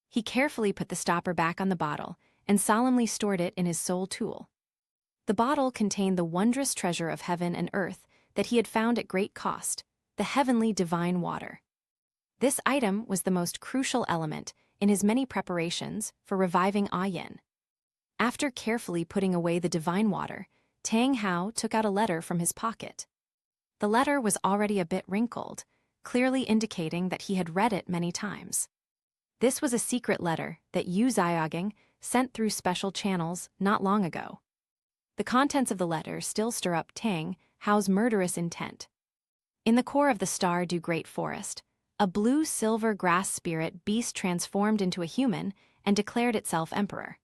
Speaker 1: He carefully put the stopper back on the bottle and solemnly stored it in his soul tool. The bottle contained the wondrous treasure of heaven and earth that he had found at great cost, the heavenly divine water. This item was the most crucial element in his many preparations for reviving Ah Yin. After carefully putting away the divine water, Tang Hao took out a letter from his pocket. The letter was already a bit wrinkled, clearly indicating that he had read it many times. This was a secret letter that Yu Xiaogang sent through special channels not long ago. The contents of the letter still stir up Tang Hao's murderous intent. In the core of the Stardew Great Forest, a blue-silver grass spirit beast transformed into a human and declared itself emperor.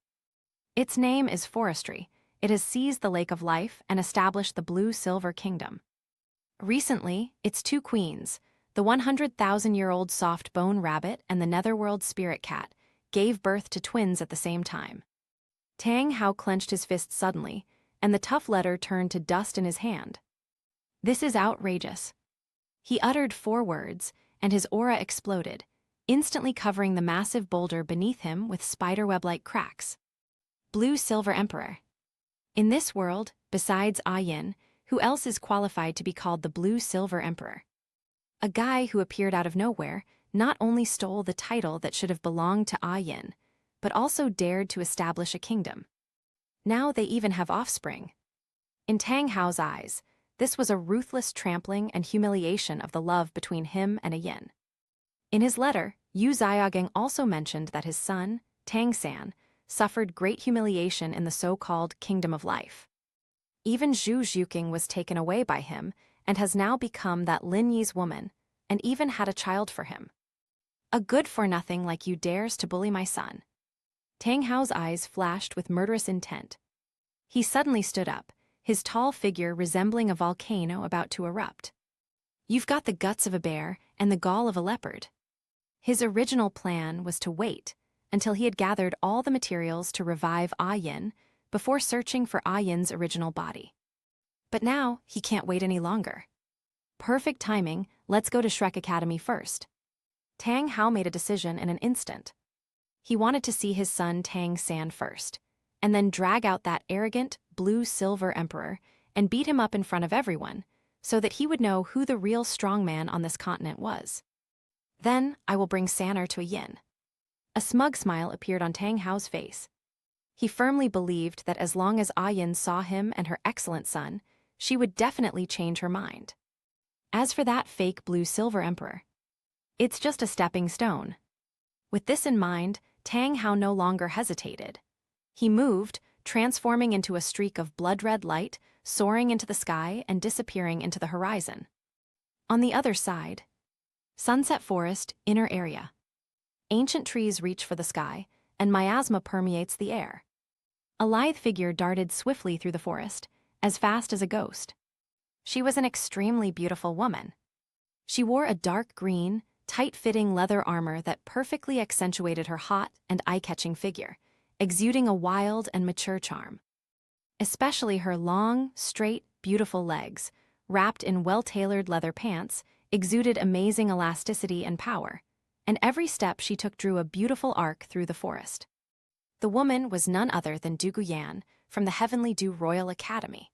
Speaker 1: Its name is Forestry. It has seized the Lake of Life and established the Blue-Silver Kingdom. Recently, its two queens, the 100,000-year-old soft bone rabbit and the netherworld spirit cat, gave birth to twins at the same time. Tang Hao clenched his fist suddenly, and the tough letter turned to dust in his hand. "This is outrageous." He uttered 4 words, and his aura exploded, instantly covering the massive boulder beneath him with spiderweb-like cracks. Blue-Silver Emperor. In this world, besides Ah Yin, who else is qualified to be called the Blue-Silver Emperor? A guy who appeared out of nowhere not only stole the title that should have belonged to Ah Yin, but also dared to establish a kingdom. Now they even have offspring. In Tang Hao's eyes, this was a ruthless trampling and humiliation of the love between him and a Yin. In his letter, Yu Xiaogang also mentioned that his son, Tang San, suffered great humiliation in the so-called Kingdom of Life. Even Zhu Zhuqing was taken away by him and has now become that Lin Yi's woman, and even had a child for him. A good-for-nothing like you dares to bully my son. Tang Hao's eyes flashed with murderous intent. He suddenly stood up, his tall figure resembling a volcano about to erupt. "You've got the guts of a bear and the gall of a leopard." His original plan was to wait until he had gathered all the materials to revive Ah Yin before searching for Ah Yin's original body. But now he can't wait any longer. Perfect timing, let's go to Shrek Academy first. Tang Hao made a decision in an instant. He wanted to see his son Tang San first, and then drag out that arrogant, blue-silver emperor and beat him up in front of everyone, so that he would know who the real strongman on this continent was. Then I will bring Sanner to a yin. A smug smile appeared on Tang Hao's face. He firmly believed that as long as Ah Yin saw him and her excellent son, she would definitely change her mind. As for that fake blue-silver emperor, it's just a stepping stone. With this in mind, Tang Hao no longer hesitated. He moved, transforming into a streak of blood-red light, soaring into the sky and disappearing into the horizon. On the other side, Sunset Forest, inner area. Ancient trees reach for the sky, and miasma permeates the air. A lithe figure darted swiftly through the forest, as fast as a ghost. She was an extremely beautiful woman. She wore a dark green, tight-fitting leather armor that perfectly accentuated her hot and eye-catching figure, exuding a wild and mature charm. Especially her long, straight, beautiful legs, wrapped in well-tailored leather pants, exuded amazing elasticity and power, and every step she took drew a beautiful arc through the forest. The woman was none other than Dugu from the Heavenly Dew Royal Academy.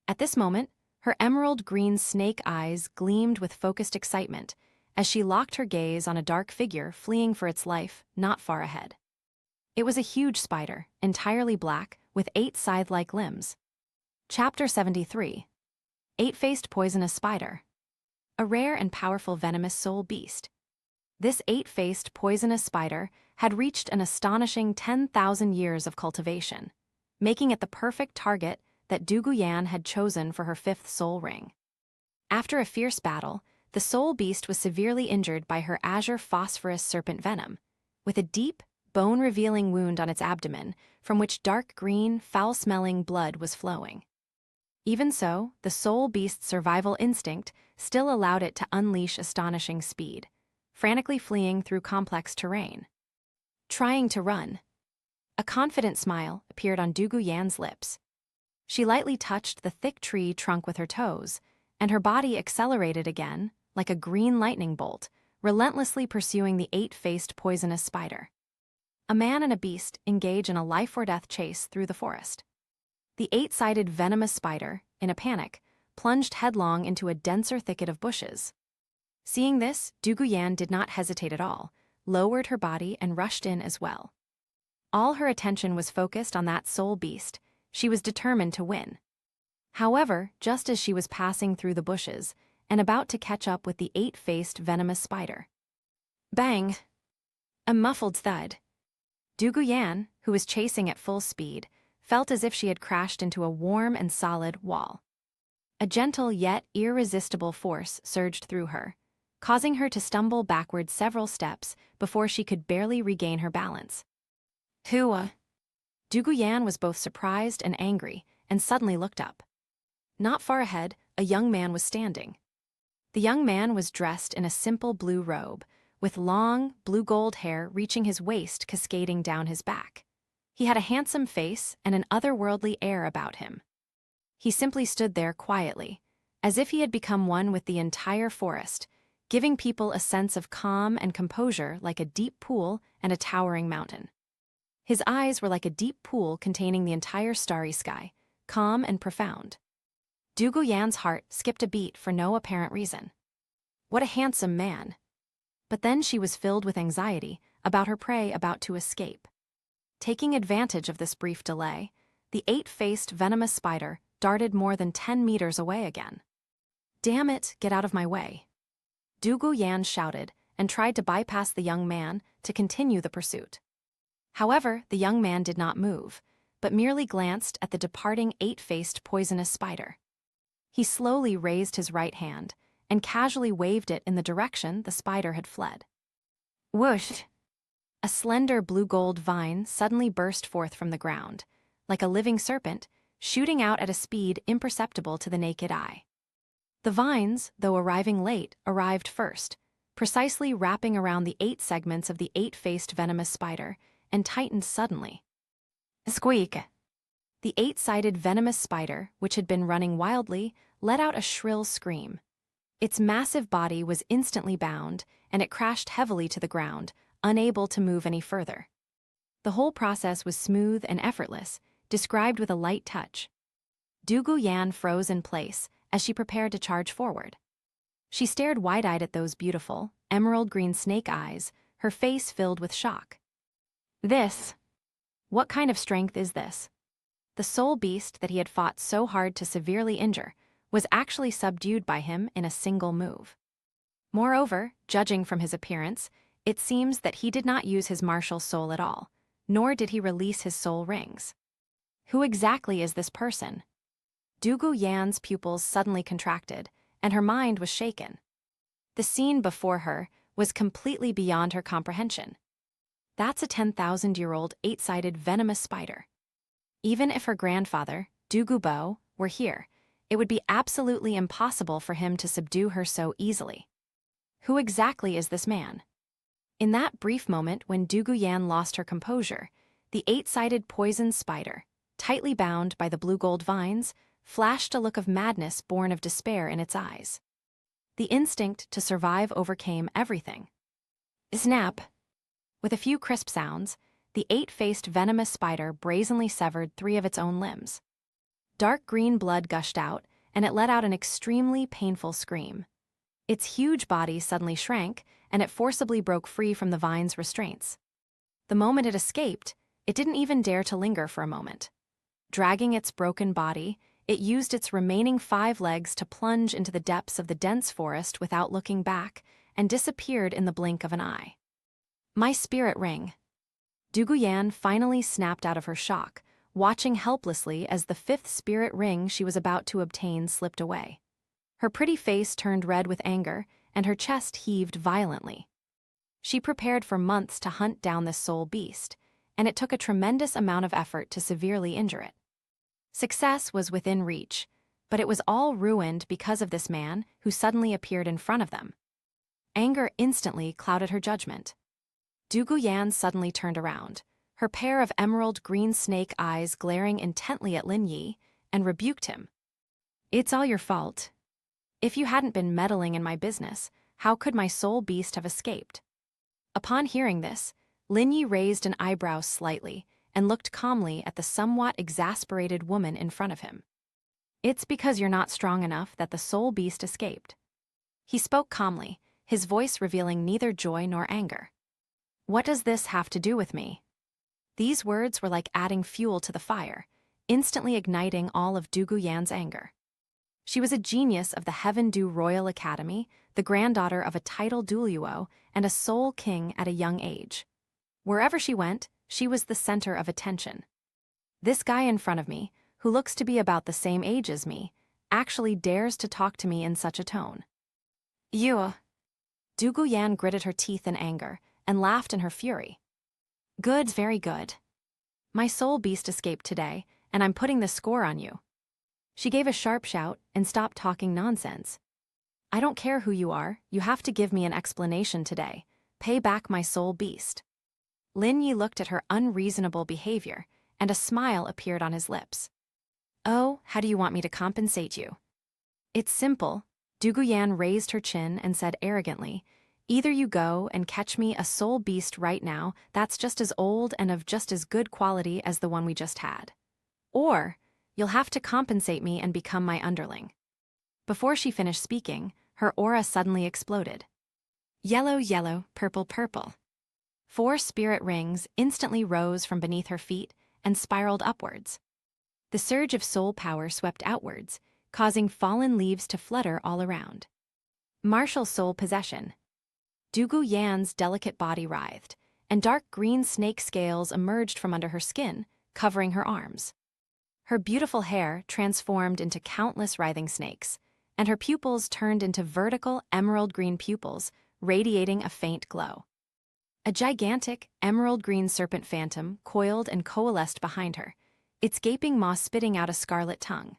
Speaker 1: At this moment, her emerald-green snake eyes gleamed with focused excitement as she locked her gaze on a dark figure fleeing for its life not far ahead. It was a huge spider, entirely black, with 8 scythe-like limbs. Chapter 73. Eight-faced poisonous spider. A rare and powerful venomous soul beast. This 8-faced poisonous spider had reached an astonishing 10,000 years of cultivation, making it the perfect target that Dugu had chosen for her 5th soul ring. After a fierce battle, the soul beast was severely injured by her azure phosphorus serpent venom, with a deep, bone-revealing wound on its abdomen from which dark green, foul-smelling blood was flowing. Even so, the soul beast's survival instinct still allowed it to unleash astonishing speed, frantically fleeing through complex terrain. Trying to run. A confident smile appeared on Dugu lips. She lightly touched the thick tree trunk with her toes, and her body accelerated again, like a green lightning bolt, relentlessly pursuing the 8-faced poisonous spider. A man and a beast engage in a life-or-death chase through the forest. The 8-sided venomous spider, in a panic, plunged headlong into a denser thicket of bushes. Seeing this, Dugu did not hesitate at all, lowered her body and rushed in as well. All her attention was focused on that soul beast. She was determined to win. However, just as she was passing through the bushes and about to catch up with the 8-faced venomous spider. Bang! A muffled thud. Dugu, who was chasing at full speed, felt as if she had crashed into a warm and solid wall. A gentle yet irresistible force surged through her, causing her to stumble backward several steps before she could barely regain her balance. Hua! Dugu was both surprised and angry, and suddenly looked up. Not far ahead, a young man was standing. The young man was dressed in a simple blue robe, with long, blue-gold hair reaching his waist cascading down his back. He had a handsome face and an otherworldly air about him. He simply stood there quietly, as if he had become one with the entire forest, giving people a sense of calm and composure like a deep pool and a towering mountain. His eyes were like a deep pool containing the entire starry sky, calm and profound. Dugu heart skipped a beat for no apparent reason. What a handsome man! But then she was filled with anxiety about her prey about to escape. Taking advantage of this brief delay, the 8-faced venomous spider darted more than 10 meters away again. Damn it, get out of my way! Dugu shouted and tried to bypass the young man to continue the pursuit. However, the young man did not move, but merely glanced at the departing 8-faced poisonous spider. He slowly raised his right hand and casually waved it in the direction the spider had fled. Whoosh! A slender blue-gold vine suddenly burst forth from the ground, like a living serpent, shooting out at a speed imperceptible to the naked eye. The vines, though arriving late, arrived first, precisely wrapping around the 8 segments of the 8-faced venomous spider, and tightened suddenly. Squeak! The 8-sided venomous spider, which had been running wildly, let out a shrill scream. Its massive body was instantly bound, and it crashed heavily to the ground, unable to move any further. The whole process was smooth and effortless, described with a light touch. Douluo Yan froze in place as she prepared to charge forward. She stared wide-eyed at those beautiful, emerald-green snake eyes, her face filled with shock. What kind of strength is this? The soul beast that he had fought so hard to severely injure was actually subdued by him in a single move. Moreover, judging from his appearance, it seems that he did not use his martial soul at all, nor did he release his soul rings. Who exactly is this person? Douluo Yan's pupils suddenly contracted, and her mind was shaken. The scene before her was completely beyond her comprehension. That's a 10,000-year-old 8-sided venomous spider. Even if her grandfather, Douluo Bo, were here, it would be absolutely impossible for him to subdue her so easily. Who exactly is this man? In that brief moment when Douluo Yan lost her composure, the 8-sided poison spider, tightly bound by the blue-gold vines, flashed a look of madness born of despair in its eyes. The instinct to survive overcame everything. Snap! With a few crisp sounds, the 8-faced venomous spider brazenly severed 3 of its own limbs. Dark green blood gushed out, and it let out an extremely painful scream. Its huge body suddenly shrank, and it forcibly broke free from the vine's restraints. The moment it escaped, it didn't even dare to linger for a moment. Dragging its broken body, it used its remaining 5 legs to plunge into the depths of the dense forest without looking back, and disappeared in the blink of an eye. My spirit ring. Douluo Yan finally snapped out of her shock, watching helplessly as the 5th spirit ring she was about to obtain slipped away. Her pretty face turned red with anger, and her chest heaved violently. She prepared for months to hunt down this soul beast, and it took a tremendous amount of effort to severely injure it. Success was within reach, but it was all ruined because of this man who suddenly appeared in front of them. Anger instantly clouded her judgment. Douluo Yan suddenly turned around, her pair of emerald green snake eyes glaring intently at Lin Yi, and rebuked him. It's all your fault. If you hadn't been meddling in my business, how could my soul beast have escaped? Upon hearing this, Lin Yi raised an eyebrow slightly and looked calmly at the somewhat exasperated woman in front of him. It's because you're not strong enough that the soul beast escaped. He spoke calmly, his voice revealing neither joy nor anger. What does this have to do with me? These words were like adding fuel to the fire, instantly igniting all of Douluo Yan's anger. She was a genius of the Heaven Du Royal Academy, the granddaughter of a titled Douluo and a soul king at a young age. Wherever she went, she was the center of attention. This guy in front of me, who looks to be about the same age as me, actually dares to talk to me in such a tone. You. Douluo Yan gritted her teeth in anger and laughed in her fury. Good, very good. My soul beast escaped today, and I'm putting the score on you. She gave a sharp shout and stopped talking nonsense. I don't care who you are, you have to give me an explanation today. Pay back my soul beast. Lin Yi looked at her unreasonable behavior, and a smile appeared on his lips. Oh, how do you want me to compensate you? It's simple. Douluo Yan raised her chin and said arrogantly, either you go and catch me a soul beast right now that's just as old and of just as good quality as the one we just had. Or you'll have to compensate me and become my underling. Before she finished speaking, her aura suddenly exploded. Yellow, yellow, purple, purple. 4 spirit rings instantly rose from beneath her feet and spiraled upwards. The surge of soul power swept outwards, causing fallen leaves to flutter all around. Martial soul possession. Douluo Yan's delicate body writhed, and dark green snake scales emerged from under her skin, covering her arms. Her beautiful hair transformed into countless writhing snakes, and her pupils turned into vertical emerald green pupils, radiating a faint glow. A gigantic emerald green serpent phantom coiled and coalesced behind her, its gaping maw spitting out a scarlet tongue.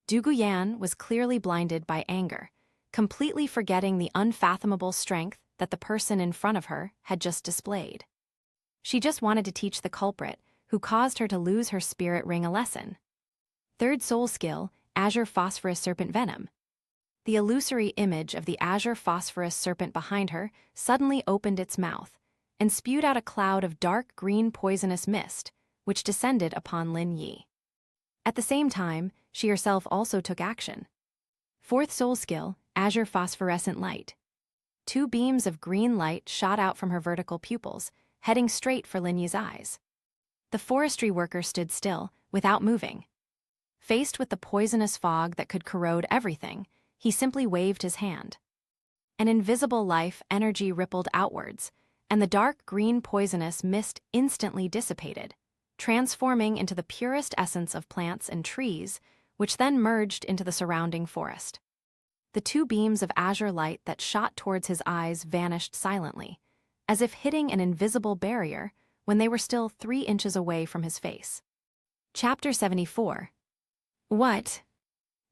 Speaker 1: Duguyan was clearly blinded by anger, completely forgetting the unfathomable strength that the person in front of her had just displayed. She just wanted to teach the culprit, who caused her to lose her spirit ring, a lesson. Third soul skill, Azure Phosphorus Serpent Venom. The illusory image of the azure phosphorus serpent behind her suddenly opened its mouth and spewed out a cloud of dark green poisonous mist, which descended upon Lin Yi. At the same time, she herself also took action. Fourth soul skill, Azure Phosphorescent Light. Two beams of green light shot out from her vertical pupils, heading straight for Lin Yi's eyes. The forestry worker stood still, without moving. Faced with the poisonous fog that could corrode everything, he simply waved his hand. An invisible life energy rippled outwards, and the dark green poisonous mist instantly dissipated, transforming into the purest essence of plants and trees, which then merged into the surrounding forest. The two beams of azure light that shot towards his eyes vanished silently, as if hitting an invisible barrier when they were still 3 inches away from his face. Chapter 74. What?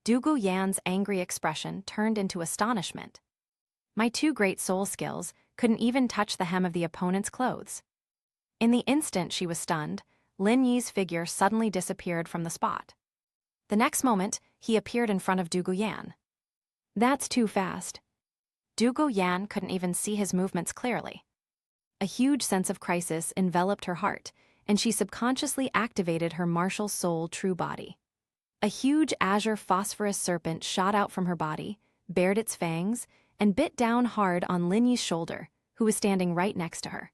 Speaker 1: Dugu Yan's angry expression turned into astonishment. My two great soul skills couldn't even touch the hem of the opponent's clothes. In the instant she was stunned, Lin Yi's figure suddenly disappeared from the spot. The next moment, he appeared in front of Dugu Yan. That's too fast. Dugu Yan couldn't even see his movements clearly. A huge sense of crisis enveloped her heart, and she subconsciously activated her martial soul true body. A huge azure phosphorus serpent shot out from her body, bared its fangs, and bit down hard on Lin Yi's shoulder, who was standing right next to her.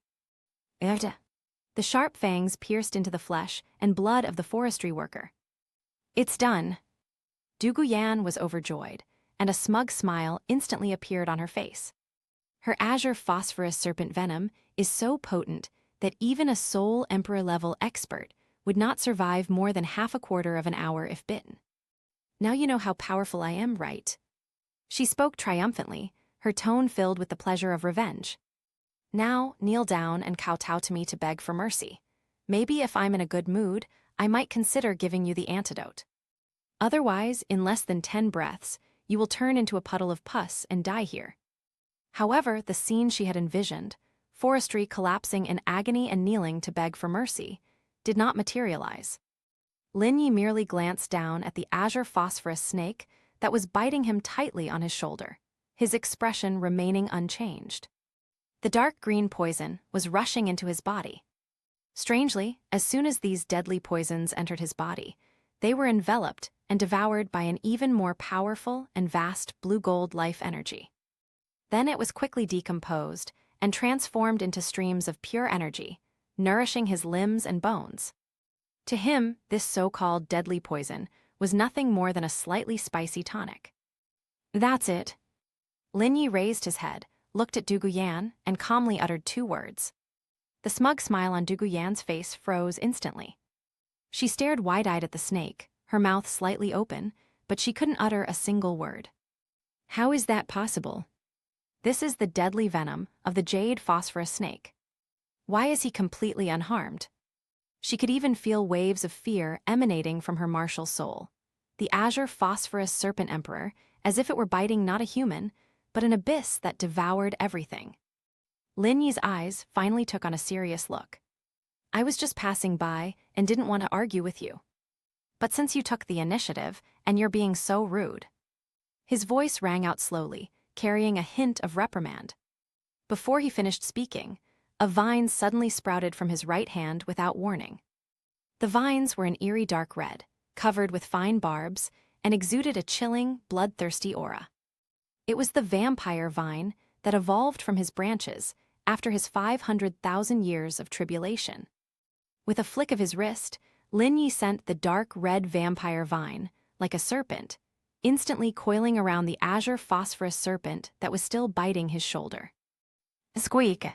Speaker 1: The sharp fangs pierced into the flesh and blood of the forestry worker. It's done. Dugu Yan was overjoyed, and a smug smile instantly appeared on her face. Her azure phosphorus serpent venom is so potent that even a soul emperor-level expert would not survive more than half a quarter of an hour if bitten. Now you know how powerful I am, right? She spoke triumphantly, her tone filled with the pleasure of revenge. Now, kneel down and kowtow to me to beg for mercy. Maybe if I'm in a good mood, I might consider giving you the antidote. Otherwise, in less than 10 breaths, you will turn into a puddle of pus and die here. However, the scene she had envisioned, forestry collapsing in agony and kneeling to beg for mercy, did not materialize. Lin Yi merely glanced down at the azure phosphorus snake that was biting him tightly on his shoulder, his expression remaining unchanged. The dark green poison was rushing into his body. Strangely, as soon as these deadly poisons entered his body, they were enveloped and devoured by an even more powerful and vast blue-gold life energy. Then it was quickly decomposed and transformed into streams of pure energy, nourishing his limbs and bones. To him, this so-called deadly poison was nothing more than a slightly spicy tonic. That's it. Lin Yi raised his head, looked at Dugu Yan, and calmly uttered 2 words. The smug smile on Dugu Yan's face froze instantly. She stared wide-eyed at the snake, her mouth slightly open, but she couldn't utter a single word. How is that possible? This is the deadly venom of the jade phosphorus snake. Why is he completely unharmed? She could even feel waves of fear emanating from her martial soul. The azure phosphorus serpent emperor, as if it were biting not a human, but an abyss that devoured everything. Lin Yi's eyes finally took on a serious look. I was just passing by and didn't want to argue with you. But since you took the initiative, and you're being so rude. His voice rang out slowly, carrying a hint of reprimand. Before he finished speaking, a vine suddenly sprouted from his right hand without warning. The vines were an eerie dark red, covered with fine barbs, and exuded a chilling, bloodthirsty aura. It was the vampire vine that evolved from his branches after his 500,000 years of tribulation. With a flick of his wrist, Lin Yi sent the dark red vampire vine, like a serpent, instantly coiling around the azure phosphorus serpent that was still biting his shoulder. Squeak!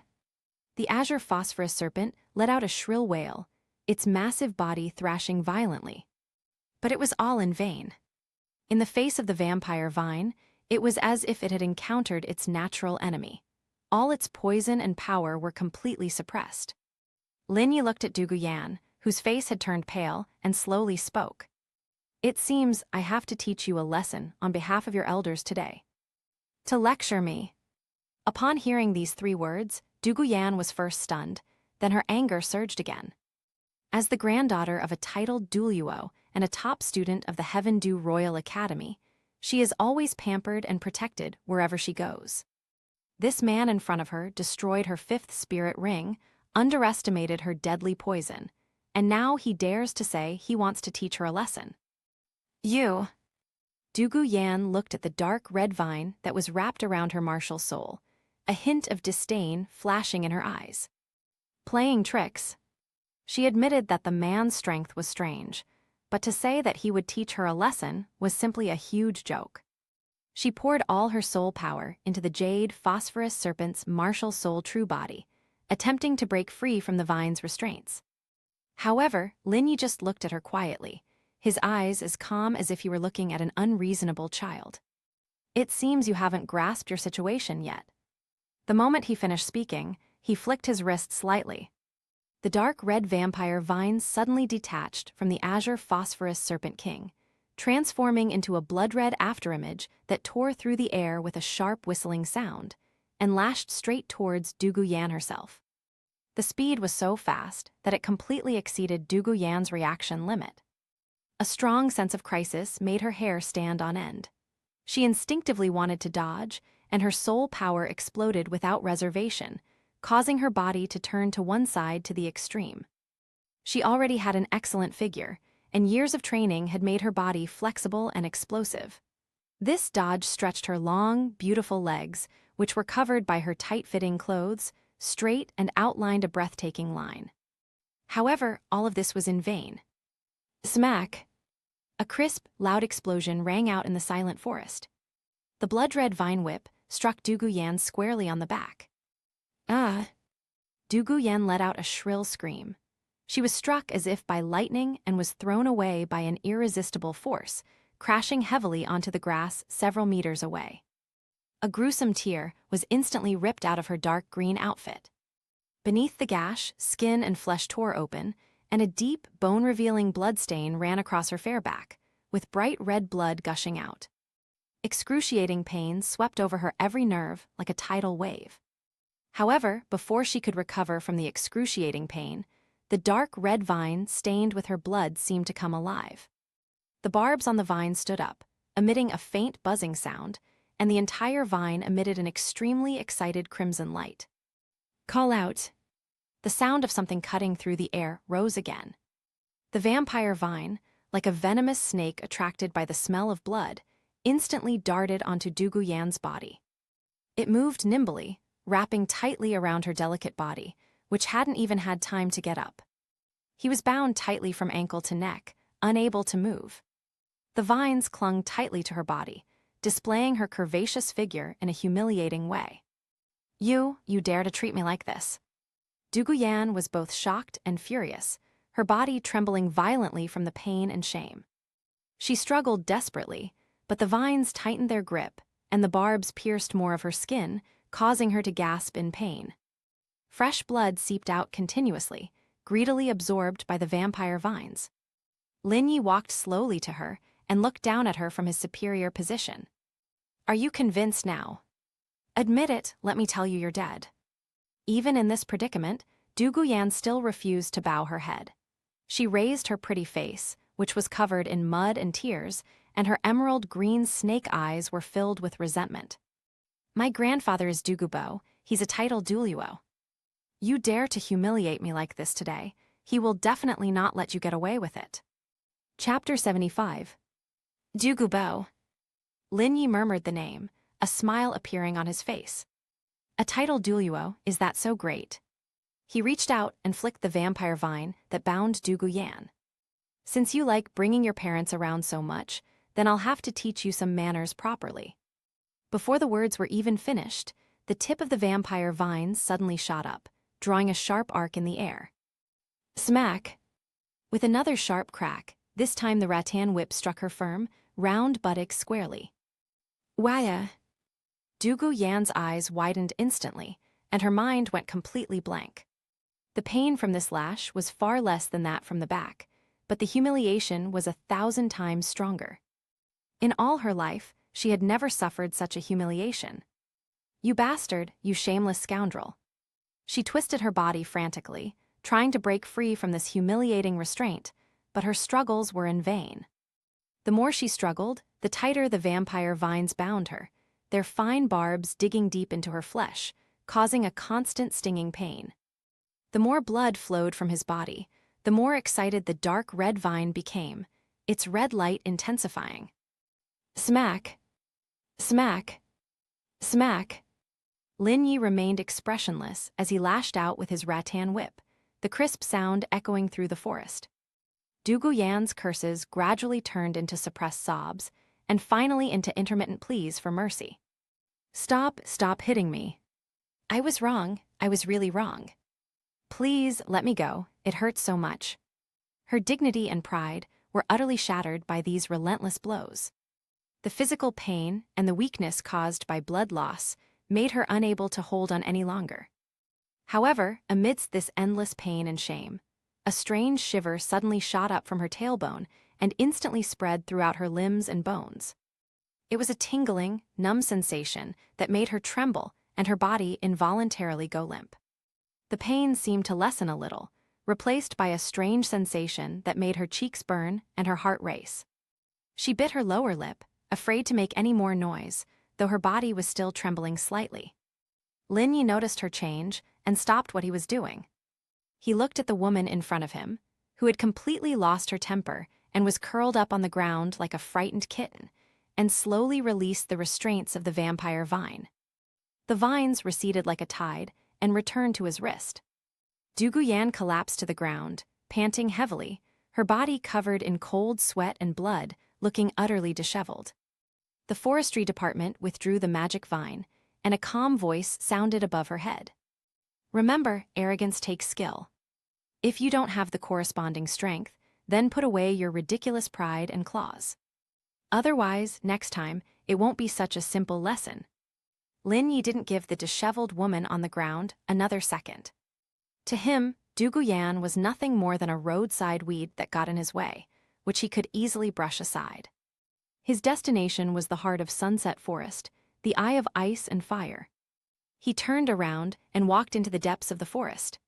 Speaker 1: The azure phosphorus serpent let out a shrill wail, its massive body thrashing violently. But it was all in vain. In the face of the vampire vine, it was as if it had encountered its natural enemy. All its poison and power were completely suppressed. Lin Yi looked at Dugu Yan, whose face had turned pale, and slowly spoke. "It seems I have to teach you a lesson on behalf of your elders today." "To lecture me." Upon hearing these 3 words, Duguyan was first stunned, then her anger surged again. As the granddaughter of a titled Douluo and a top student of the Heaven Du Royal Academy, she is always pampered and protected wherever she goes. This man in front of her destroyed her 5th spirit ring, underestimated her deadly poison, and now he dares to say he wants to teach her a lesson. "You." Dugu Yan looked at the dark red vine that was wrapped around her martial soul, a hint of disdain flashing in her eyes. Playing tricks. She admitted that the man's strength was strange, but to say that he would teach her a lesson was simply a huge joke. She poured all her soul power into the jade phosphorus serpent's martial soul true body, attempting to break free from the vine's restraints. However, Linyi just looked at her quietly, his eyes as calm as if he were looking at an unreasonable child. "It seems you haven't grasped your situation yet." The moment he finished speaking, he flicked his wrist slightly. The dark red vampire vines suddenly detached from the azure phosphorus serpent king, transforming into a blood-red afterimage that tore through the air with a sharp whistling sound, and lashed straight towards Dugu Yan herself. The speed was so fast that it completely exceeded Dugu Yan's reaction limit. A strong sense of crisis made her hair stand on end. She instinctively wanted to dodge, and her soul power exploded without reservation, causing her body to turn to one side to the extreme. She already had an excellent figure, and years of training had made her body flexible and explosive. This dodge stretched her long, beautiful legs, which were covered by her tight-fitting clothes, straight and outlined a breathtaking line. However, all of this was in vain. Smack! A crisp, loud explosion rang out in the silent forest. The blood-red vine whip struck Dugu Yan squarely on the back. "Ah!" Dugu Yan let out a shrill scream. She was struck as if by lightning and was thrown away by an irresistible force, crashing heavily onto the grass several meters away. A gruesome tear was instantly ripped out of her dark green outfit. Beneath the gash, skin and flesh tore open, and a deep, bone-revealing bloodstain ran across her fair back, with bright red blood gushing out. Excruciating pain swept over her every nerve like a tidal wave. However, before she could recover from the excruciating pain, the dark red vine stained with her blood seemed to come alive. The barbs on the vine stood up, emitting a faint buzzing sound, and the entire vine emitted an extremely excited crimson light. "Call out!" The sound of something cutting through the air rose again. The vampire vine, like a venomous snake attracted by the smell of blood, instantly darted onto Dugu Yan's body. It moved nimbly, wrapping tightly around her delicate body, which hadn't even had time to get up. He was bound tightly from ankle to neck, unable to move. The vines clung tightly to her body, displaying her curvaceous figure in a humiliating way. You dare to treat me like this." Dugu Yan was both shocked and furious, her body trembling violently from the pain and shame. She struggled desperately, but the vines tightened their grip, and the barbs pierced more of her skin, causing her to gasp in pain. Fresh blood seeped out continuously, greedily absorbed by the vampire vines. Linyi walked slowly to her and looked down at her from his superior position. "Are you convinced now? Admit it, let me tell you you're dead." Even in this predicament, Dugu Yan still refused to bow her head. She raised her pretty face, which was covered in mud and tears, and her emerald green snake eyes were filled with resentment. "My grandfather is Dugubo, he's a titled Douluo. You dare to humiliate me like this today, he will definitely not let you get away with it." Chapter 75. Dugubo. Linyi murmured the name, a smile appearing on his face. "A titled Douluo, is that so great?" He reached out and flicked the vampire vine that bound Dugu Yan. "Since you like bringing your parents around so much, then I'll have to teach you some manners properly." Before the words were even finished, the tip of the vampire vine suddenly shot up, drawing a sharp arc in the air. Smack! With another sharp crack, this time the rattan whip struck her firm, round buttocks squarely. Waya! Dugu Yan's eyes widened instantly, and her mind went completely blank. The pain from this lash was far less than that from the back, but the humiliation was 1,000 times stronger. In all her life, she had never suffered such a humiliation. "You bastard, you shameless scoundrel." She twisted her body frantically, trying to break free from this humiliating restraint, but her struggles were in vain. The more she struggled, the tighter the vampire vines bound her, their fine barbs digging deep into her flesh, causing a constant stinging pain. The more blood flowed from his body, the more excited the dark red vine became, its red light intensifying. Smack! Smack! Smack! Lin Yi remained expressionless as he lashed out with his rattan whip, the crisp sound echoing through the forest. Dugu Yan's curses gradually turned into suppressed sobs, and finally into intermittent pleas for mercy. "Stop hitting me. I was wrong, I was really wrong. Please, let me go, it hurts so much." Her dignity and pride were utterly shattered by these relentless blows. The physical pain and the weakness caused by blood loss made her unable to hold on any longer. However, amidst this endless pain and shame, a strange shiver suddenly shot up from her tailbone and instantly spread throughout her limbs and bones. It was a tingling, numb sensation that made her tremble and her body involuntarily go limp. The pain seemed to lessen a little, replaced by a strange sensation that made her cheeks burn and her heart race. She bit her lower lip, afraid to make any more noise, though her body was still trembling slightly. Lin Yi noticed her change and stopped what he was doing. He looked at the woman in front of him, who had completely lost her temper and was curled up on the ground like a frightened kitten, and slowly released the restraints of the vampire vine. The vines receded like a tide and returned to his wrist. Dugu Yan collapsed to the ground, panting heavily, her body covered in cold sweat and blood, looking utterly disheveled. The forestry department withdrew the magic vine, and a calm voice sounded above her head. "Remember, arrogance takes skill. If you don't have the corresponding strength, then put away your ridiculous pride and claws. Otherwise, next time, it won't be such a simple lesson." Lin Yi didn't give the disheveled woman on the ground another second. To him, Dugu Yan was nothing more than a roadside weed that got in his way, which he could easily brush aside. His destination was the heart of Sunset Forest, the eye of ice and fire. He turned around and walked into the depths of the forest.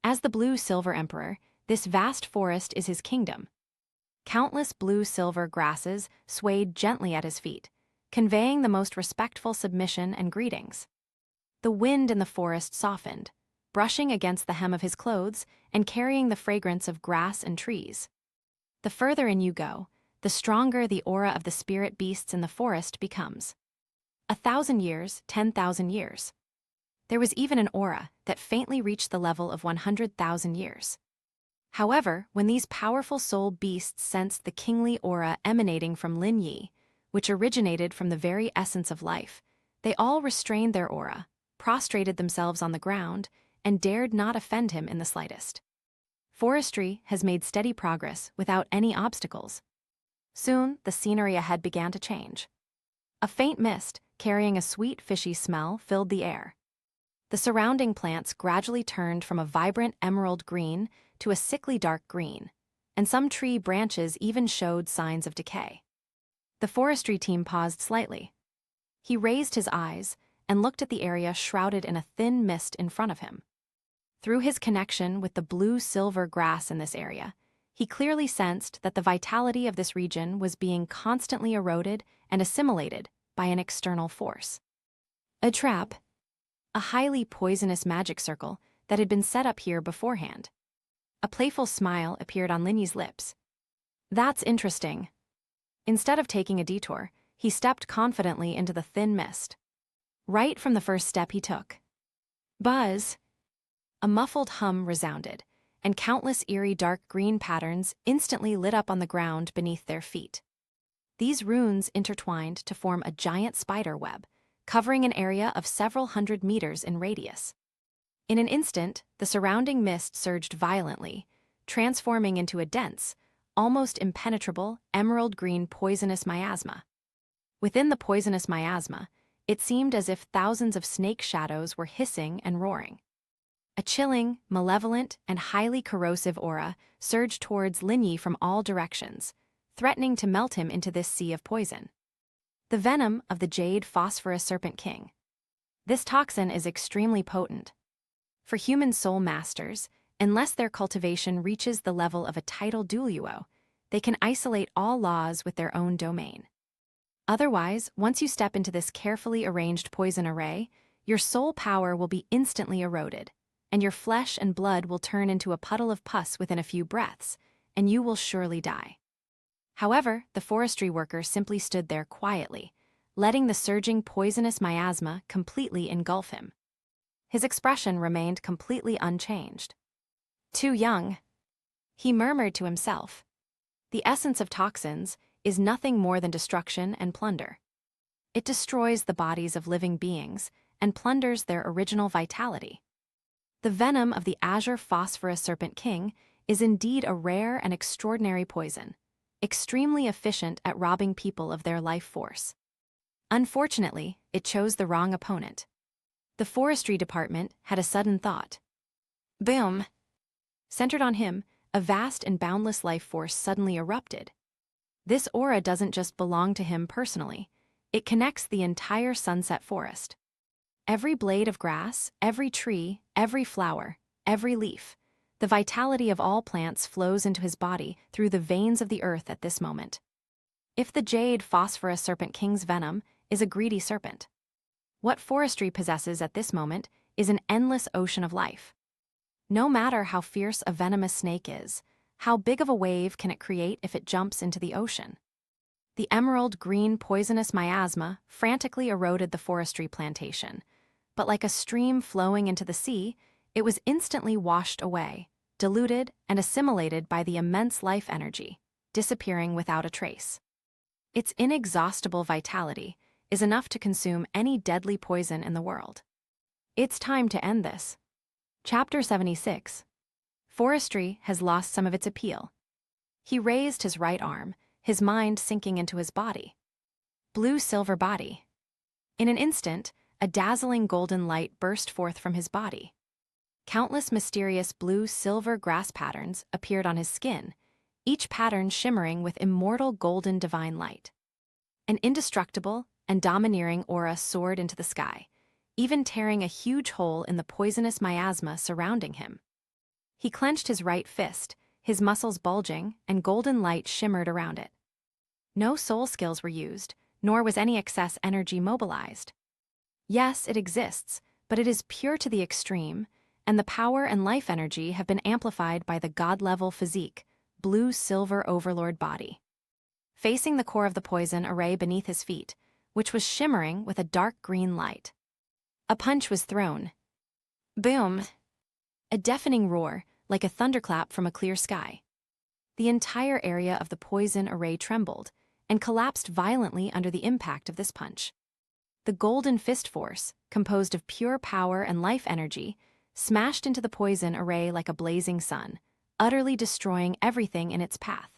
Speaker 1: As the blue-silver emperor, this vast forest is his kingdom. Countless blue-silver grasses swayed gently at his feet, conveying the most respectful submission and greetings. The wind in the forest softened, brushing against the hem of his clothes and carrying the fragrance of grass and trees. The further in you go, the stronger the aura of the spirit beasts in the forest becomes. 1,000 years, 10,000 years. There was even an aura that faintly reached the level of 100,000 years. However, when these powerful soul beasts sensed the kingly aura emanating from Lin Yi, which originated from the very essence of life, they all restrained their aura, prostrated themselves on the ground, and dared not offend him in the slightest. Forestry has made steady progress without any obstacles. Soon, the scenery ahead began to change. A faint mist, carrying a sweet fishy smell, filled the air. The surrounding plants gradually turned from a vibrant emerald green to a sickly dark green, and some tree branches even showed signs of decay. The forestry team paused slightly. He raised his eyes and looked at the area shrouded in a thin mist in front of him. Through his connection with the blue-silver grass in this area, he clearly sensed that the vitality of this region was being constantly eroded and assimilated by an external force. A trap, a highly poisonous magic circle that had been set up here beforehand. A playful smile appeared on Lin Yi's lips. "That's interesting." Instead of taking a detour, he stepped confidently into the thin mist. Right from the first step he took. Buzz! A muffled hum resounded, and countless eerie dark green patterns instantly lit up on the ground beneath their feet. These runes intertwined to form a giant spider web, covering an area of several hundred meters in radius. In an instant, the surrounding mist surged violently, transforming into a dense, almost impenetrable, emerald-green poisonous miasma. Within the poisonous miasma, it seemed as if thousands of snake shadows were hissing and roaring. A chilling, malevolent, and highly corrosive aura surged towards Lin Yi from all directions, threatening to melt him into this sea of poison. The venom of the jade phosphorus serpent king. This toxin is extremely potent. For human soul masters, unless their cultivation reaches the level of a title Douluo, they can isolate all laws with their own domain. Otherwise, once you step into this carefully arranged poison array, your soul power will be instantly eroded, and your flesh and blood will turn into a puddle of pus within a few breaths, and you will surely die. However, the forestry worker simply stood there quietly, letting the surging poisonous miasma completely engulf him. His expression remained completely unchanged. Too young, he murmured to himself. The essence of toxins is nothing more than destruction and plunder. It destroys the bodies of living beings and plunders their original vitality. The venom of the azure phosphorus serpent king is indeed a rare and extraordinary poison, extremely efficient at robbing people of their life force. Unfortunately, it chose the wrong opponent. The forestry department had a sudden thought. Boom! Centered on him, a vast and boundless life force suddenly erupted. This aura doesn't just belong to him personally, it connects the entire sunset forest. Every blade of grass, every tree, every flower, every leaf, the vitality of all plants flows into his body through the veins of the earth at this moment. If the jade phosphorus serpent king's venom is a greedy serpent, what forestry possesses at this moment is an endless ocean of life. No matter how fierce a venomous snake is, how big of a wave can it create if it jumps into the ocean? The emerald green poisonous miasma frantically eroded the forestry plantation, but like a stream flowing into the sea, it was instantly washed away, diluted and assimilated by the immense life energy, disappearing without a trace. Its inexhaustible vitality is enough to consume any deadly poison in the world. It's time to end this. Chapter 76. Forestry has lost some of its appeal. He raised his right arm, his mind sinking into his body. Blue-silver body. In an instant, a dazzling golden light burst forth from his body. Countless mysterious blue-silver grass patterns appeared on his skin, each pattern shimmering with immortal golden divine light. An indestructible and domineering aura soared into the sky, even tearing a huge hole in the poisonous miasma surrounding him. He clenched his right fist, his muscles bulging, and golden light shimmered around it. No soul skills were used, nor was any excess energy mobilized. Yes, it exists, but it is pure to the extreme, and the power and life energy have been amplified by the god-level physique, blue-silver overlord body. Facing the core of the poison array beneath his feet, which was shimmering with a dark green light. A punch was thrown. Boom! A deafening roar, like a thunderclap from a clear sky. The entire area of the poison array trembled and collapsed violently under the impact of this punch. The golden fist force, composed of pure power and life energy, smashed into the poison array like a blazing sun, utterly destroying everything in its path.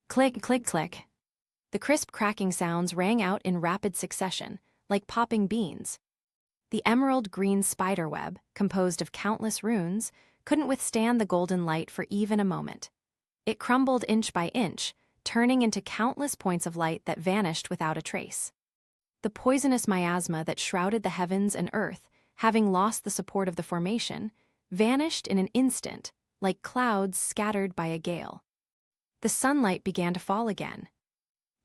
Speaker 1: Click, click, click. The crisp cracking sounds rang out in rapid succession, like popping beans. The emerald green spider web, composed of countless runes, couldn't withstand the golden light for even a moment. It crumbled inch by inch, turning into countless points of light that vanished without a trace. The poisonous miasma that shrouded the heavens and earth, having lost the support of the formation, vanished in an instant, like clouds scattered by a gale. The sunlight began to fall again.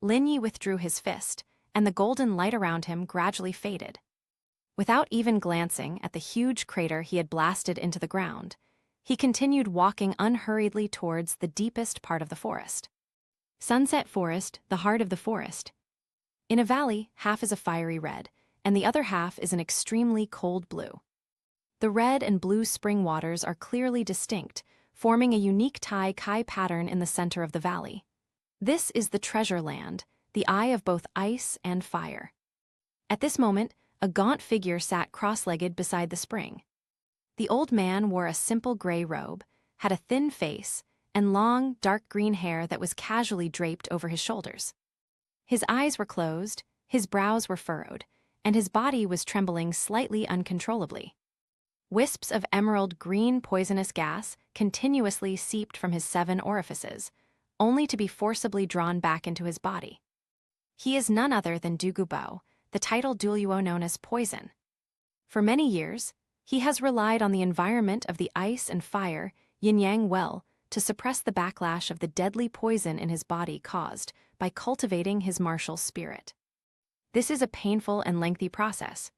Speaker 1: Lin Yi withdrew his fist, and the golden light around him gradually faded. Without even glancing at the huge crater he had blasted into the ground, he continued walking unhurriedly towards the deepest part of the forest. Sunset Forest, the heart of the forest. In a valley, half is a fiery red, and the other half is an extremely cold blue. The red and blue spring waters are clearly distinct, forming a unique Tai Kai pattern in the center of the valley. This is the treasure land, the eye of both ice and fire. At this moment, a gaunt figure sat cross-legged beside the spring. The old man wore a simple gray robe, had a thin face, and long, dark green hair that was casually draped over his shoulders. His eyes were closed, his brows were furrowed, and his body was trembling slightly uncontrollably. Wisps of emerald green poisonous gas continuously seeped from his 7 orifices, only to be forcibly drawn back into his body. He is none other than Dugubo, the title Douluo known as Poison. For many years, he has relied on the environment of the ice and fire yin-yang well to suppress the backlash of the deadly poison in his body caused by cultivating his martial spirit. This is a painful and lengthy process.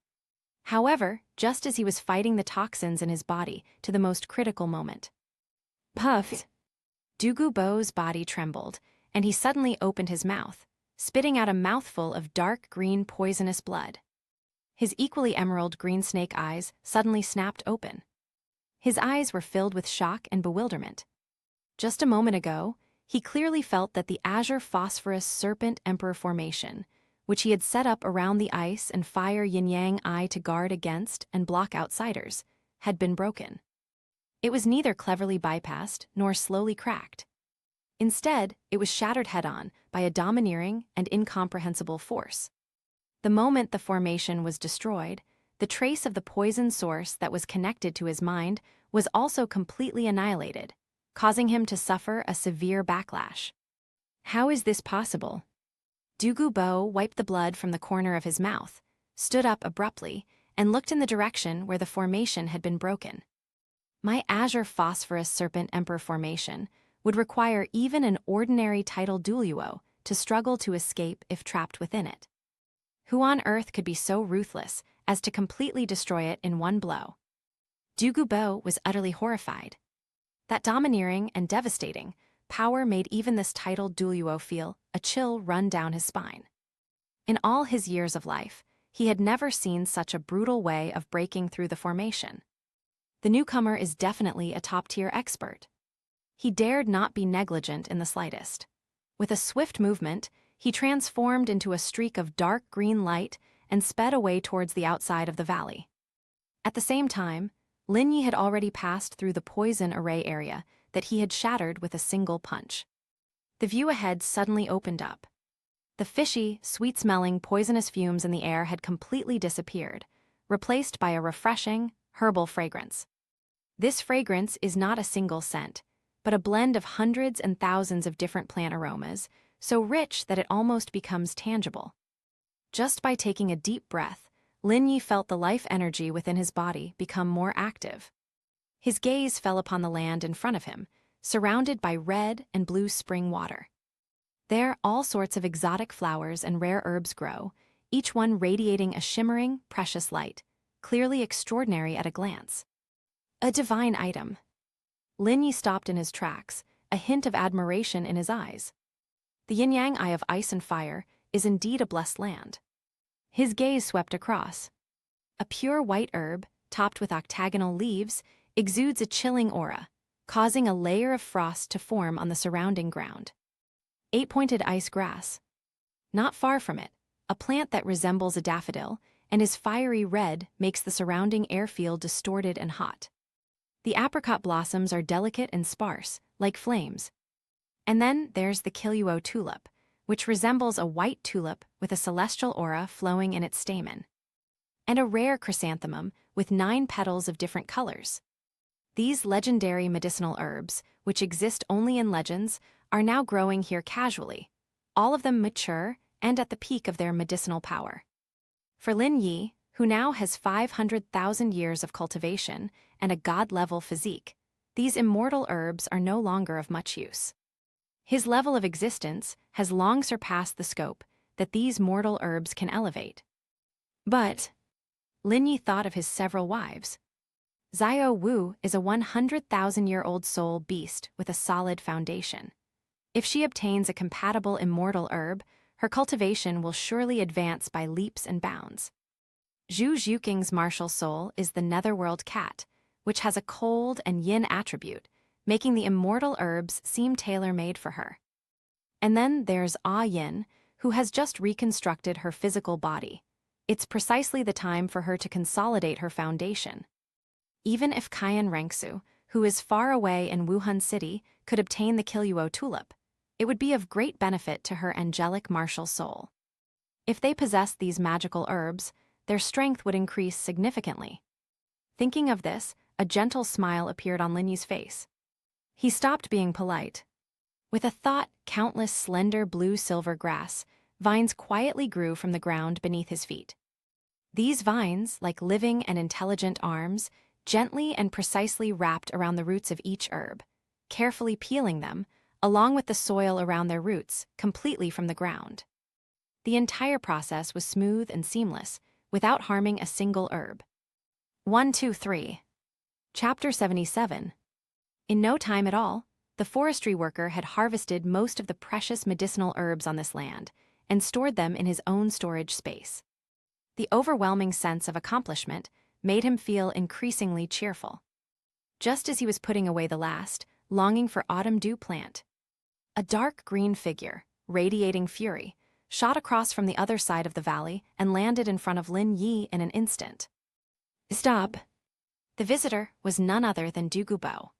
Speaker 1: However, just as he was fighting the toxins in his body to the most critical moment, puffed, Dugubo's body trembled, and he suddenly opened his mouth, spitting out a mouthful of dark green poisonous blood. His equally emerald green snake eyes suddenly snapped open. His eyes were filled with shock and bewilderment. Just a moment ago, he clearly felt that the azure phosphorus serpent emperor formation, which he had set up around the ice and fire yin-yang eye to guard against and block outsiders, had been broken. It was neither cleverly bypassed nor slowly cracked. Instead, it was shattered head-on by a domineering and incomprehensible force. The moment the formation was destroyed, the trace of the poison source that was connected to his mind was also completely annihilated, causing him to suffer a severe backlash. How is this possible? Dugubo wiped the blood from the corner of his mouth, stood up abruptly, and looked in the direction where the formation had been broken. My azure phosphorus serpent emperor formation would require even an ordinary title Douluo to struggle to escape if trapped within it. Who on earth could be so ruthless as to completely destroy it in one blow? Dugubo was utterly horrified. That domineering and devastating power made even this titled Douluo feel a chill run down his spine. In all his years of life, he had never seen such a brutal way of breaking through the formation. The newcomer is definitely a top-tier expert. He dared not be negligent in the slightest. With a swift movement, he transformed into a streak of dark green light and sped away towards the outside of the valley. At the same time, Lin Yi had already passed through the poison array area that he had shattered with a single punch. The view ahead suddenly opened up. The fishy, sweet-smelling, poisonous fumes in the air had completely disappeared, replaced by a refreshing, herbal fragrance. This fragrance is not a single scent, but a blend of hundreds and thousands of different plant aromas, so rich that it almost becomes tangible. Just by taking a deep breath, Lin Yi felt the life energy within his body become more active. His gaze fell upon the land in front of him, surrounded by red and blue spring water. There, all sorts of exotic flowers and rare herbs grow, each one radiating a shimmering, precious light, clearly extraordinary at a glance. A divine item. Lin Yi stopped in his tracks, a hint of admiration in his eyes. The yin-yang eye of ice and fire is indeed a blessed land. His gaze swept across. A pure white herb, topped with octagonal leaves, exudes a chilling aura, causing a layer of frost to form on the surrounding ground. 8-pointed ice grass. Not far from it, a plant that resembles a daffodil and is fiery red makes the surrounding air feel distorted and hot. The apricot blossoms are delicate and sparse, like flames. And then there's the Qiluo tulip, which resembles a white tulip with a celestial aura flowing in its stamen. And a rare chrysanthemum with 9 petals of different colors. These legendary medicinal herbs, which exist only in legends, are now growing here casually, all of them mature and at the peak of their medicinal power. For Lin Yi, who now has 500,000 years of cultivation and a god-level physique, these immortal herbs are no longer of much use. His level of existence has long surpassed the scope that these mortal herbs can elevate. But Lin Yi thought of his several wives. Xiao Wu is a 100,000-year-old soul beast with a solid foundation. If she obtains a compatible immortal herb, her cultivation will surely advance by leaps and bounds. Zhu Zhuqing's martial soul is the netherworld cat, which has a cold and yin attribute, making the immortal herbs seem tailor-made for her. And then there's Ah Yin, who has just reconstructed her physical body. It's precisely the time for her to consolidate her foundation. Even if Qian Rengsu, who is far away in Wuhan City, could obtain the Qiluo tulip, it would be of great benefit to her angelic martial soul. If they possessed these magical herbs, their strength would increase significantly. Thinking of this, a gentle smile appeared on Linyi's face. He stopped being polite. With a thought, countless slender blue-silver grass, vines quietly grew from the ground beneath his feet. These vines, like living and intelligent arms, gently and precisely wrapped around the roots of each herb, carefully peeling them, along with the soil around their roots, completely from the ground. The entire process was smooth and seamless, without harming a single herb. 1, 2, 3. Chapter 77. In no time at all, the forestry worker had harvested most of the precious medicinal herbs on this land and stored them in his own storage space. The overwhelming sense of accomplishment made him feel increasingly cheerful. Just as he was putting away the last, longing for autumn dew plant, a dark green figure, radiating fury, shot across from the other side of the valley and landed in front of Lin Yi in an instant. Stop! The visitor was none other than Douluo.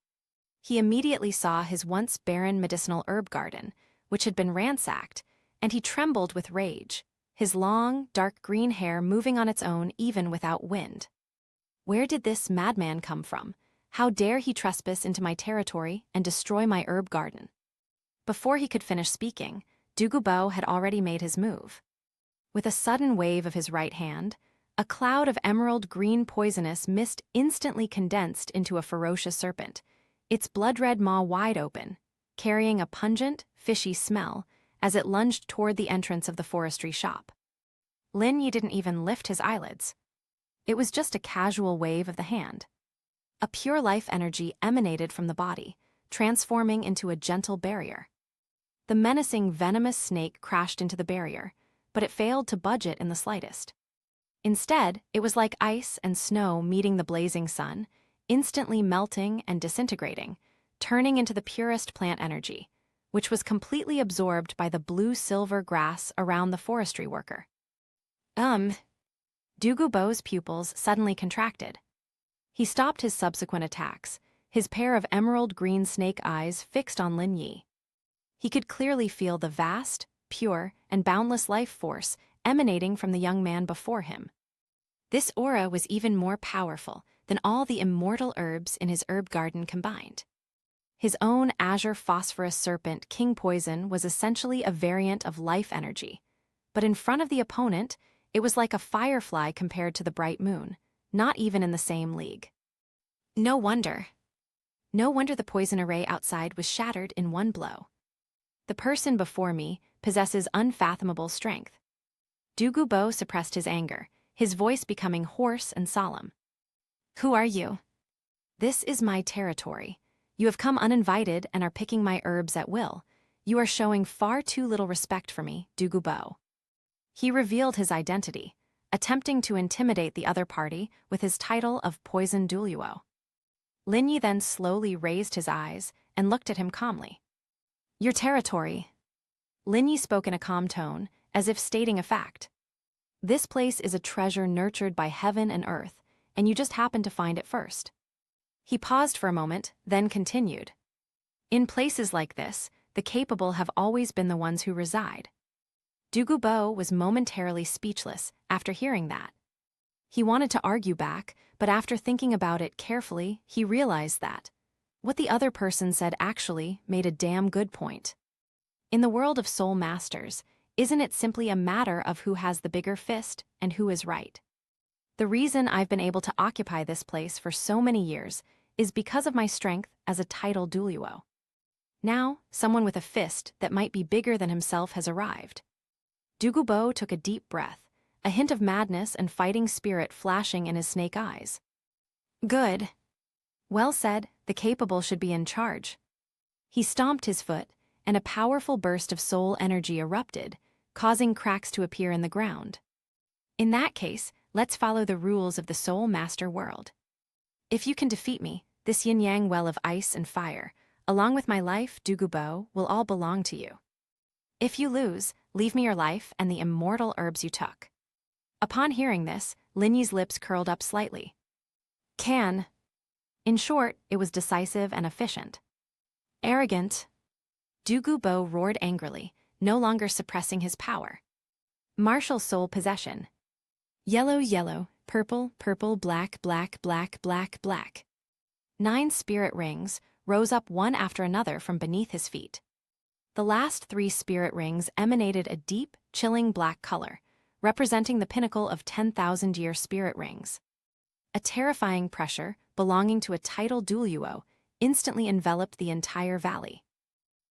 Speaker 1: He immediately saw his once barren medicinal herb garden, which had been ransacked, and he trembled with rage, his long, dark green hair moving on its own even without wind. Where did this madman come from? How dare he trespass into my territory and destroy my herb garden? Before he could finish speaking, Douluo had already made his move. With a sudden wave of his right hand, a cloud of emerald green poisonous mist instantly condensed into a ferocious serpent, its blood-red maw wide open, carrying a pungent, fishy smell as it lunged toward the entrance of the forestry shop. Lin Yi didn't even lift his eyelids. It was just a casual wave of the hand. A pure life energy emanated from the body, transforming into a gentle barrier. The menacing, venomous snake crashed into the barrier, but it failed to budge it in the slightest. Instead, it was like ice and snow meeting the blazing sun, instantly melting and disintegrating, turning into the purest plant energy, which was completely absorbed by the blue-silver grass around the forestry worker. Douluo's pupils suddenly contracted. He stopped his subsequent attacks, his pair of emerald green snake eyes fixed on Lin Yi. He could clearly feel the vast, pure, and boundless life force emanating from the young man before him. This aura was even more powerful than all the immortal herbs in his herb garden combined. His own azure phosphorus serpent king poison was essentially a variant of life energy, but in front of the opponent, it was like a firefly compared to the bright moon, not even in the same league. No wonder the poison array outside was shattered in one blow. The person before me possesses unfathomable strength. Douluo suppressed his anger, his voice becoming hoarse and solemn. Who are you? This is my territory. You have come uninvited and are picking my herbs at will. You are showing far too little respect for me, Douluo. He revealed his identity, attempting to intimidate the other party with his title of Poison Douluo. Lin Yi then slowly raised his eyes and looked at him calmly. Your territory. Lin Yi spoke in a calm tone, as if stating a fact. This place is a treasure nurtured by heaven and earth, and you just happened to find it first. He paused for a moment, then continued. In places like this, the capable have always been the ones who reside. Douluo was momentarily speechless after hearing that. He wanted to argue back, but after thinking about it carefully, he realized that what the other person said actually made a damn good point. In the world of soul masters, isn't it simply a matter of who has the bigger fist and who is right? The reason I've been able to occupy this place for so many years is because of my strength as a titled Douluo. Now, someone with a fist that might be bigger than himself has arrived. Douluo took a deep breath, a hint of madness and fighting spirit flashing in his snake eyes. Good. Well said, the capable should be in charge. He stomped his foot, and a powerful burst of soul energy erupted, causing cracks to appear in the ground. In that case, let's follow the rules of the Soul Master world. If you can defeat me, this yin-yang well of ice and fire, along with my life, Douluo, will all belong to you. If you lose, leave me your life and the immortal herbs you took. Upon hearing this, Lin Yi's lips curled up slightly. Can. In short, it was decisive and efficient. Arrogant. Douluo roared angrily, no longer suppressing his power. Martial soul possession. Yellow, purple, purple, black, black, black, black, black. 9 spirit rings rose up one after another from beneath his feet. The last 3 spirit rings emanated a deep, chilling black color, representing the pinnacle of 10,000-year spirit rings. A terrifying pressure, belonging to a tidal Douluo, instantly enveloped the entire valley.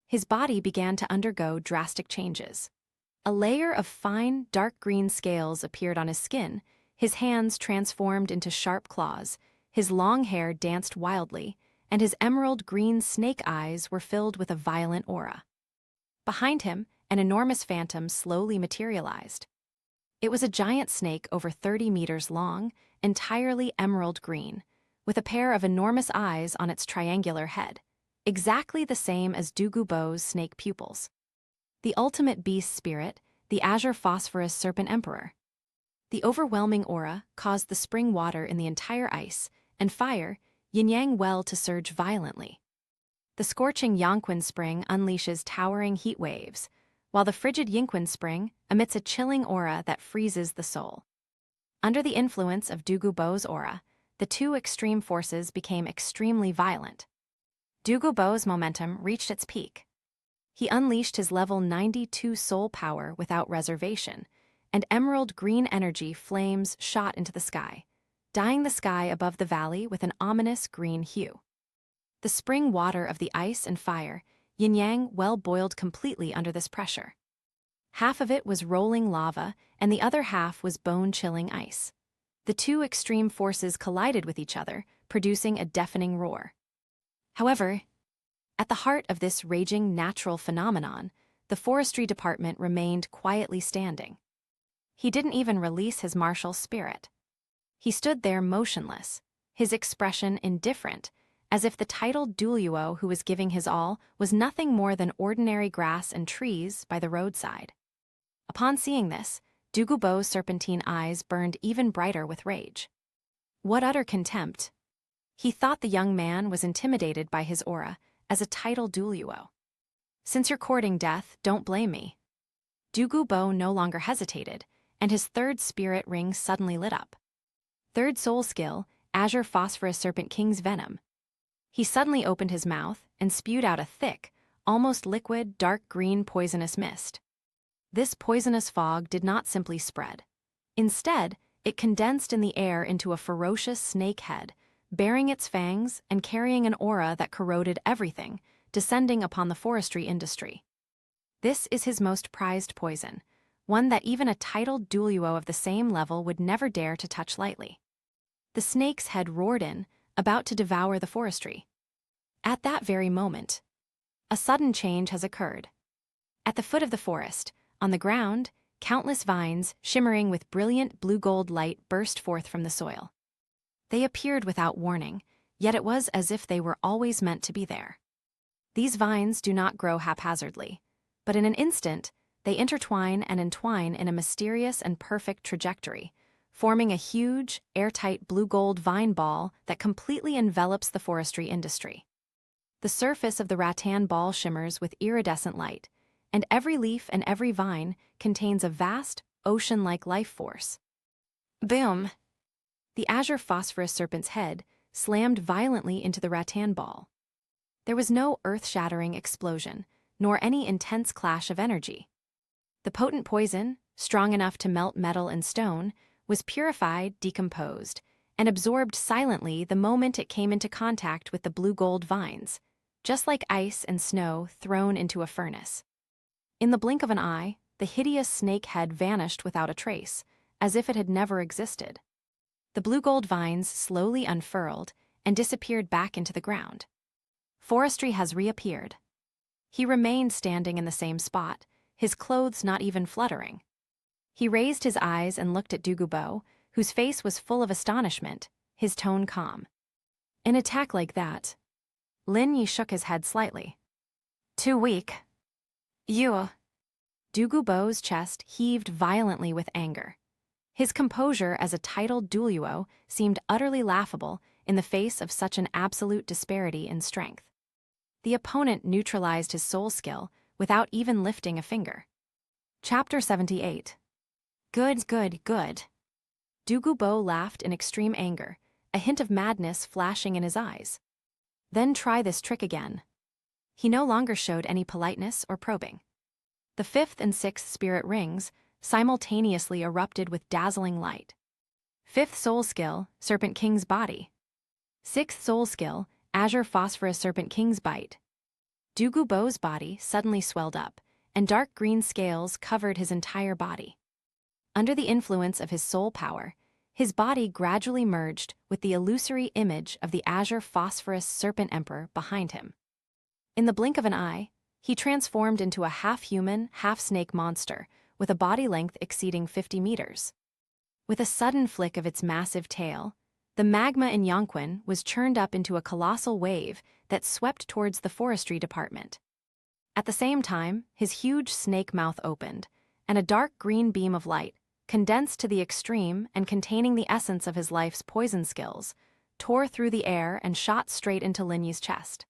Speaker 1: His body began to undergo drastic changes. A layer of fine, dark green scales appeared on his skin, his hands transformed into sharp claws, his long hair danced wildly, and his emerald green snake eyes were filled with a violent aura. Behind him, an enormous phantom slowly materialized. It was a giant snake over 30 meters long, entirely emerald green, with a pair of enormous eyes on its triangular head, exactly the same as Douluo's snake pupils. The ultimate beast spirit, the azure phosphorus serpent emperor. The overwhelming aura caused the spring water in the entire ice and fire yin-yang well to surge violently. The scorching Yangquan spring unleashes towering heat waves, while the frigid Yingquan spring emits a chilling aura that freezes the soul. Under the influence of Douluo's aura, the 2 extreme forces became extremely violent. Douluo's momentum reached its peak. He unleashed his level 92 soul power without reservation, and emerald green energy flames shot into the sky, dyeing the sky above the valley with an ominous green hue. The spring water of the ice and fire, yin-yang well boiled completely under this pressure. Half of it was rolling lava, and the other half was bone-chilling ice. The 2 extreme forces collided with each other, producing a deafening roar. However, at the heart of this raging natural phenomenon, the forestry department remained quietly standing. He didn't even release his martial spirit. He stood there motionless, his expression indifferent, as if the titled Douluo who was giving his all was nothing more than ordinary grass and trees by the roadside. Upon seeing this, Douluo's serpentine eyes burned even brighter with rage. What utter contempt! He thought the young man was intimidated by his aura as a titled Douluo. Since you're courting death, don't blame me. Douluo no longer hesitated, and his 3rd spirit ring suddenly lit up. 3rd soul skill, Azure Phosphorus Serpent King's Venom. He suddenly opened his mouth and spewed out a thick, almost liquid, dark green poisonous mist. This poisonous fog did not simply spread. Instead, it condensed in the air into a ferocious snake head, bearing its fangs and carrying an aura that corroded everything, descending upon the forestry industry. This is his most prized poison, one that even a titled Douluo of the same level would never dare to touch lightly. The snake's head roared in, about to devour the forestry. At that very moment, a sudden change has occurred. At the foot of the forest, on the ground, countless vines, shimmering with brilliant blue-gold light, burst forth from the soil. They appeared without warning, yet it was as if they were always meant to be there. These vines do not grow haphazardly, but in an instant, they intertwine and entwine in a mysterious and perfect trajectory, forming a huge, airtight blue-gold vine ball that completely envelops the forestry industry. The surface of the rattan ball shimmers with iridescent light, and every leaf and every vine contains a vast, ocean-like life force. Boom! The azure phosphorus serpent's head slammed violently into the rattan ball. There was no earth-shattering explosion, nor any intense clash of energy. The potent poison, strong enough to melt metal and stone, was purified, decomposed, and absorbed silently the moment it came into contact with the blue-gold vines, just like ice and snow thrown into a furnace. In the blink of an eye, the hideous snake head vanished without a trace, as if it had never existed. The blue-gold vines slowly unfurled and disappeared back into the ground. Forestry has reappeared. He remained standing in the same spot, his clothes not even fluttering. He raised his eyes and looked at Douluo, whose face was full of astonishment, his tone calm. An attack like that? Lin Yi shook his head slightly. Too weak. You. Douluo's chest heaved violently with anger. His composure as a titled Douluo seemed utterly laughable in the face of such an absolute disparity in strength. The opponent neutralized his soul skill without even lifting a finger. Chapter 78. Good, good, good. Douluo laughed in extreme anger, a hint of madness flashing in his eyes. Then try this trick again. He no longer showed any politeness or probing. The fifth and sixth spirit rings simultaneously erupted with dazzling light. Fifth soul skill, Serpent King's body. Sixth soul skill, Azure Phosphorus Serpent King's bite. Douluo's body suddenly swelled up, and dark green scales covered his entire body. Under the influence of his soul power, his body gradually merged with the illusory image of the Azure Phosphorus Serpent Emperor behind him. In the blink of an eye, he transformed into a half-human, half-snake monster with a body length exceeding 50 meters. With a sudden flick of its massive tail, the magma in Yongquan was churned up into a colossal wave that swept towards the forestry department. At the same time, his huge snake mouth opened, and a dark green beam of light, condensed to the extreme and containing the essence of his life's poison skills, tore through the air and shot straight into Lin Yi's chest.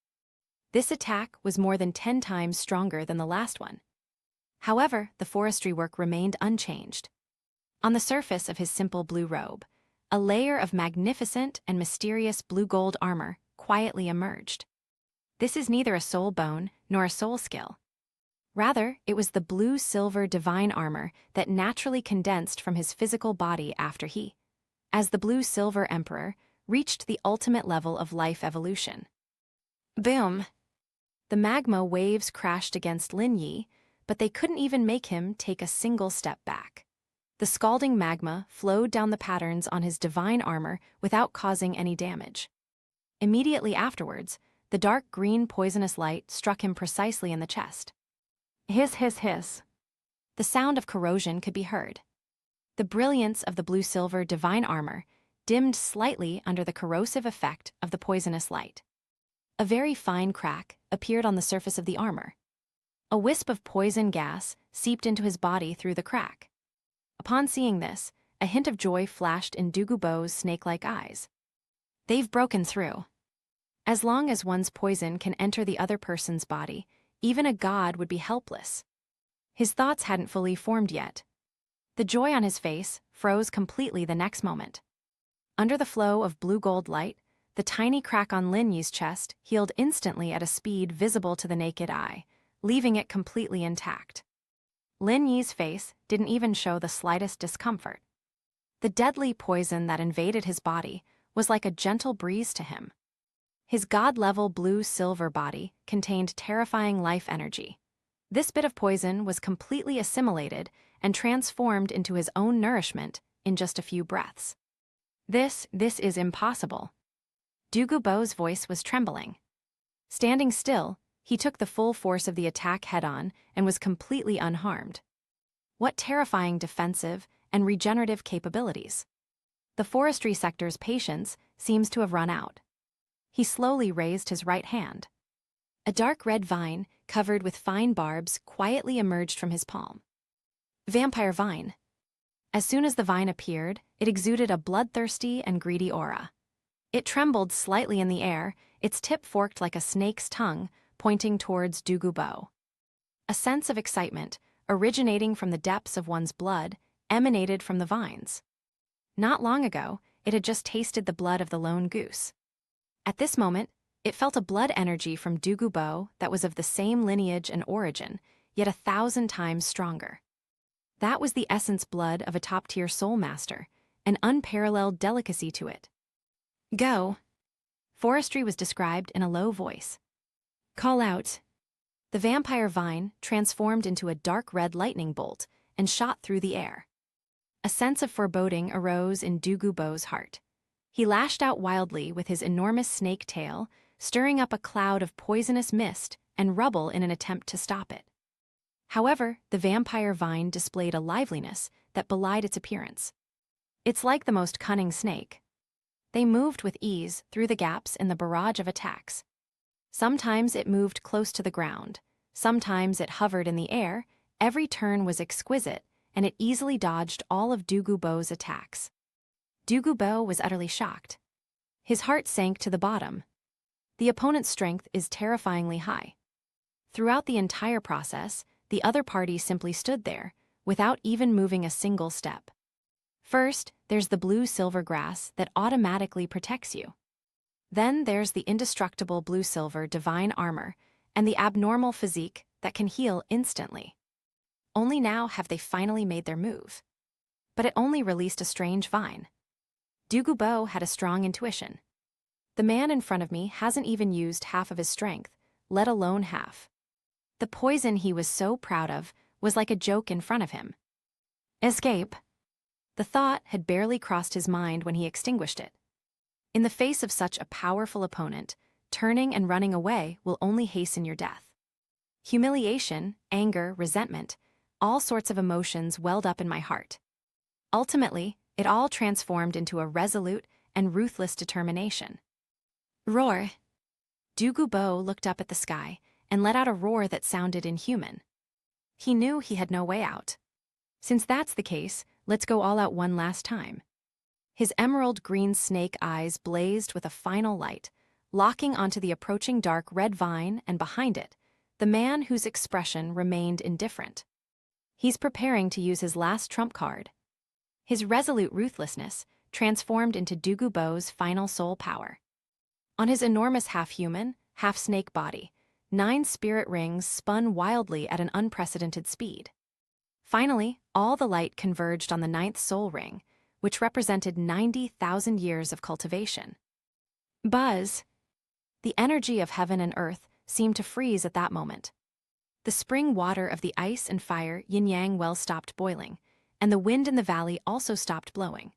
Speaker 1: This attack was more than 10 times stronger than the last one. However, the forestry work remained unchanged. On the surface of his simple blue robe, a layer of magnificent and mysterious blue-gold armor quietly emerged. This is neither a soul bone nor a soul skill. Rather, it was the blue-silver divine armor that naturally condensed from his physical body after he, as the blue-silver emperor, reached the ultimate level of life evolution. Boom! The magma waves crashed against Lin Yi, but they couldn't even make him take a single step back. The scalding magma flowed down the patterns on his divine armor without causing any damage. Immediately afterwards, the dark green poisonous light struck him precisely in the chest. Hiss, hiss, hiss. The sound of corrosion could be heard. The brilliance of the blue-silver divine armor dimmed slightly under the corrosive effect of the poisonous light. A very fine crack appeared on the surface of the armor. A wisp of poison gas seeped into his body through the crack. Upon seeing this, a hint of joy flashed in Douluo's snake-like eyes. They've broken through. As long as one's poison can enter the other person's body, even a god would be helpless. His thoughts hadn't fully formed yet. The joy on his face froze completely the next moment. Under the flow of blue-gold light, the tiny crack on Lin Yi's chest healed instantly at a speed visible to the naked eye, leaving it completely intact. Lin Yi's face didn't even show the slightest discomfort. The deadly poison that invaded his body was like a gentle breeze to him. His god-level blue-silver body contained terrifying life energy. This bit of poison was completely assimilated and transformed into his own nourishment in just a few breaths. This is impossible. Douluo's voice was trembling. Standing still, he took the full force of the attack head-on and was completely unharmed. What terrifying defensive and regenerative capabilities. The forestry sector's patience seems to have run out. He slowly raised his right hand. A dark red vine, covered with fine barbs, quietly emerged from his palm. Vampire vine. As soon as the vine appeared, it exuded a bloodthirsty and greedy aura. It trembled slightly in the air, its tip forked like a snake's tongue, pointing towards Douluo. A sense of excitement, originating from the depths of one's blood, emanated from the vines. Not long ago, it had just tasted the blood of the lone goose. At this moment, it felt a blood energy from Douluo that was of the same lineage and origin, yet 1,000 times stronger. That was the essence blood of a top-tier soul master, an unparalleled delicacy to it. Go. Forestry was described in a low voice. Call out. The vampire vine transformed into a dark red lightning bolt and shot through the air. A sense of foreboding arose in Douluo's heart. He lashed out wildly with his enormous snake tail, stirring up a cloud of poisonous mist and rubble in an attempt to stop it. However, the vampire vine displayed a liveliness that belied its appearance. It's like the most cunning snake. They moved with ease through the gaps in the barrage of attacks. Sometimes it moved close to the ground, sometimes it hovered in the air. Every turn was exquisite, and it easily dodged all of Douluo's attacks. Douluo was utterly shocked. His heart sank to the bottom. The opponent's strength is terrifyingly high. Throughout the entire process, the other party simply stood there, without even moving a single step. First, there's the blue-silver grass that automatically protects you. Then there's the indestructible blue-silver divine armor and the abnormal physique that can heal instantly. Only now have they finally made their move. But it only released a strange vine. Douluo had a strong intuition. The man in front of me hasn't even used half of his strength, let alone half. The poison he was so proud of was like a joke in front of him. Escape. The thought had barely crossed his mind when he extinguished it. In the face of such a powerful opponent, turning and running away will only hasten your death. Humiliation, anger, resentment, all sorts of emotions welled up in my heart. Ultimately, it all transformed into a resolute and ruthless determination. Roar! Douluo looked up at the sky and let out a roar that sounded inhuman. He knew he had no way out. Since that's the case, let's go all out one last time. His emerald green snake eyes blazed with a final light, locking onto the approaching dark red vine, and behind it, the man whose expression remained indifferent. He's preparing to use his last trump card. His resolute ruthlessness transformed into Douluo's final soul power. On his enormous half-human, half-snake body, 9 spirit rings spun wildly at an unprecedented speed. Finally, all the light converged on the 9th soul ring, which represented 90,000 years of cultivation. Buzz! The energy of heaven and earth seemed to freeze at that moment. The spring water of the ice and fire yin-yang well stopped boiling, and the wind in the valley also stopped blowing.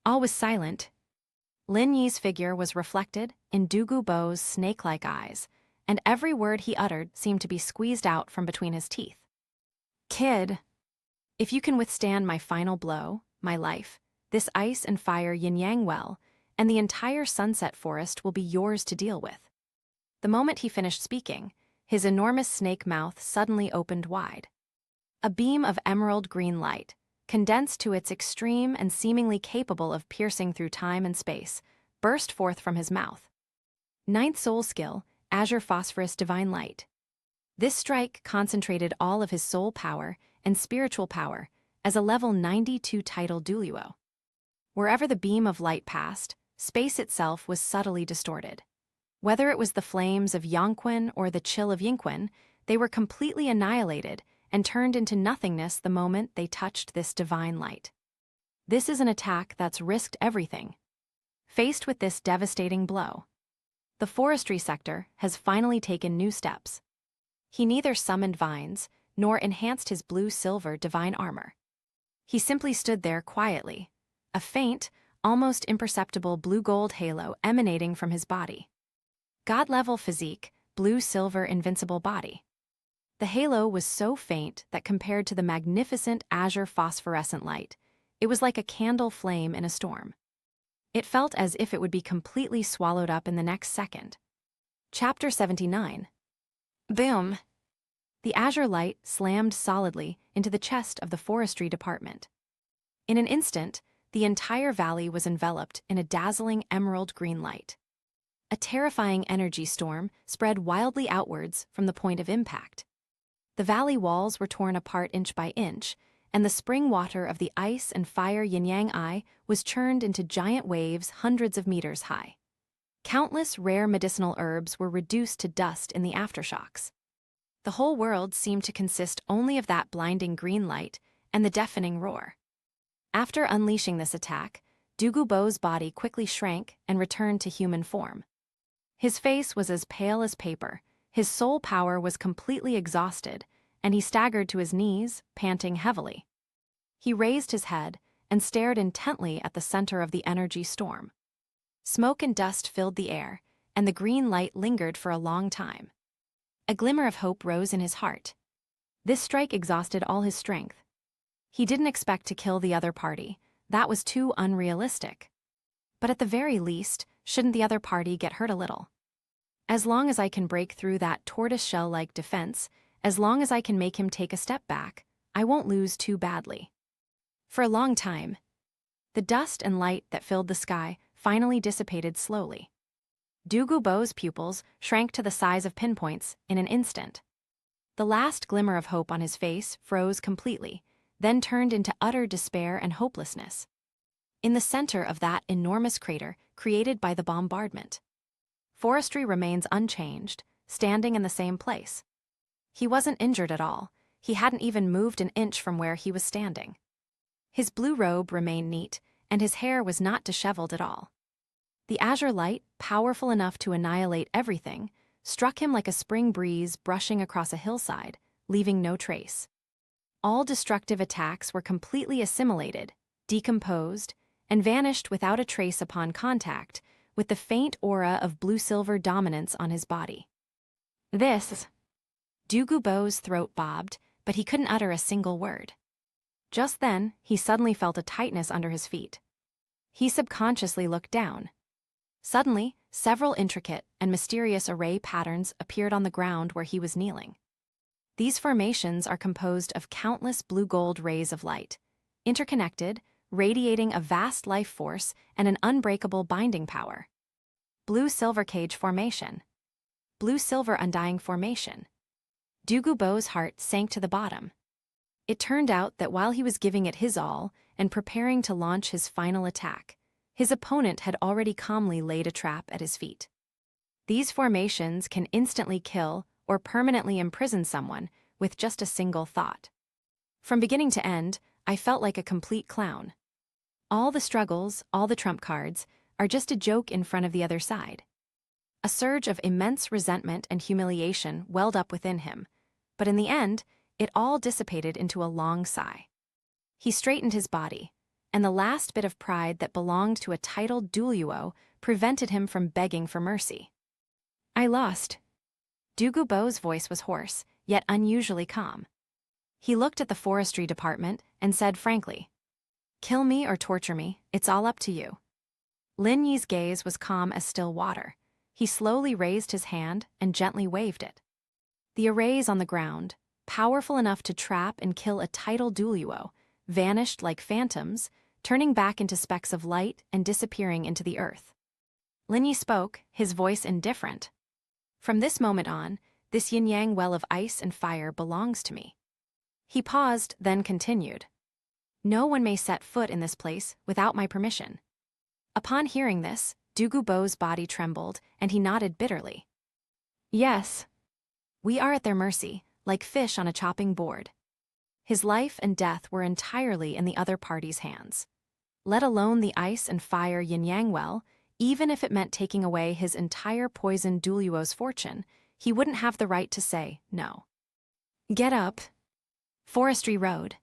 Speaker 1: All was silent. Lin Yi's figure was reflected in Douluo's snake-like eyes, and every word he uttered seemed to be squeezed out from between his teeth. Kid, if you can withstand my final blow, my life, this ice and fire yin-yang well, and the entire sunset forest will be yours to deal with. The moment he finished speaking, his enormous snake mouth suddenly opened wide. A beam of emerald green light, condensed to its extreme and seemingly capable of piercing through time and space, burst forth from his mouth. 9th soul skill, Azure Phosphorus Divine Light. This strike concentrated all of his soul power and spiritual power as a level 92 title Douluo. Wherever the beam of light passed, space itself was subtly distorted. Whether it was the flames of Yongqun or the chill of Yingqun, they were completely annihilated and turned into nothingness the moment they touched this divine light. This is an attack that's risked everything. Faced with this devastating blow, the forestry sector has finally taken new steps. He neither summoned vines nor enhanced his blue-silver divine armor. He simply stood there quietly, a faint, almost imperceptible blue-gold halo emanating from his body. God-level physique, blue-silver invincible body. The halo was so faint that compared to the magnificent azure phosphorescent light, it was like a candle flame in a storm. It felt as if it would be completely swallowed up in the next second. Chapter 79. Boom! The azure light slammed solidly into the chest of the forestry department. In an instant, the entire valley was enveloped in a dazzling emerald green light. A terrifying energy storm spread wildly outwards from the point of impact. The valley walls were torn apart inch by inch, and the spring water of the ice and fire yin-yang eye was churned into giant waves hundreds of meters high. Countless rare medicinal herbs were reduced to dust in the aftershocks. The whole world seemed to consist only of that blinding green light and the deafening roar. After unleashing this attack, Douluo's body quickly shrank and returned to human form. His face was as pale as paper, his soul power was completely exhausted, and he staggered to his knees, panting heavily. He raised his head and stared intently at the center of the energy storm. Smoke and dust filled the air, and the green light lingered for a long time. A glimmer of hope rose in his heart. This strike exhausted all his strength. He didn't expect to kill the other party. That was too unrealistic. But at the very least, shouldn't the other party get hurt a little? As long as I can break through that tortoise-shell-like defense, as long as I can make him take a step back, I won't lose too badly. For a long time, the dust and light that filled the sky finally dissipated slowly. Douluo's pupils shrank to the size of pinpoints in an instant. The last glimmer of hope on his face froze completely, then turned into utter despair and hopelessness. in the center of that enormous crater created by the bombardment. Forestry remains unchanged, standing in the same place. He wasn't injured at all. He hadn't even moved an inch from where he was standing. His blue robe remained neat, and his hair was not disheveled at all. The azure light, powerful enough to annihilate everything, struck him like a spring breeze brushing across a hillside, leaving no trace. All destructive attacks were completely assimilated, decomposed, and vanished without a trace upon contact, with the faint aura of blue-silver dominance on his body. Douluo Bo's throat bobbed, but he couldn't utter a single word. Just then, he suddenly felt a tightness under his feet. He subconsciously looked down. Suddenly, several intricate and mysterious array patterns appeared on the ground where he was kneeling. These formations are composed of countless blue-gold rays of light, interconnected, radiating a vast life force and an unbreakable binding power. Blue-silver cage formation. Blue-silver undying formation. Douluo Bo's heart sank to the bottom. It turned out that while he was giving it his all and preparing to launch his final attack, his opponent had already calmly laid a trap at his feet. These formations can instantly kill or permanently imprison someone with just a single thought. From beginning to end, I felt like a complete clown. All the struggles, all the trump cards, are just a joke in front of the other side. A surge of immense resentment and humiliation welled up within him, but in the end, it all dissipated into a long sigh. He straightened his body, and the last bit of pride that belonged to a titled Douluo prevented him from begging for mercy. I lost. Douluo Bo's voice was hoarse, yet unusually calm. He looked at the forestry department and said frankly, "Kill me or torture me, it's all up to you." Lin Yi's gaze was calm as still water. He slowly raised his hand and gently waved it. The arrays on the ground, powerful enough to trap and kill a titled Douluo, vanished like phantoms, turning back into specks of light and disappearing into the earth. Lin Yi spoke, his voice indifferent. "From this moment on, this yin-yang well of ice and fire belongs to me." He paused, then continued. "No one may set foot in this place without my permission." Upon hearing this, Douluo Bo's body trembled, and he nodded bitterly. "Yes. We are at their mercy, like fish on a chopping board." His life and death were entirely in the other party's hands. Let alone the ice and fire yin-yang well, even if it meant taking away his entire poisoned Douluo's fortune, he wouldn't have the right to say no. "Get up. Forestry Road.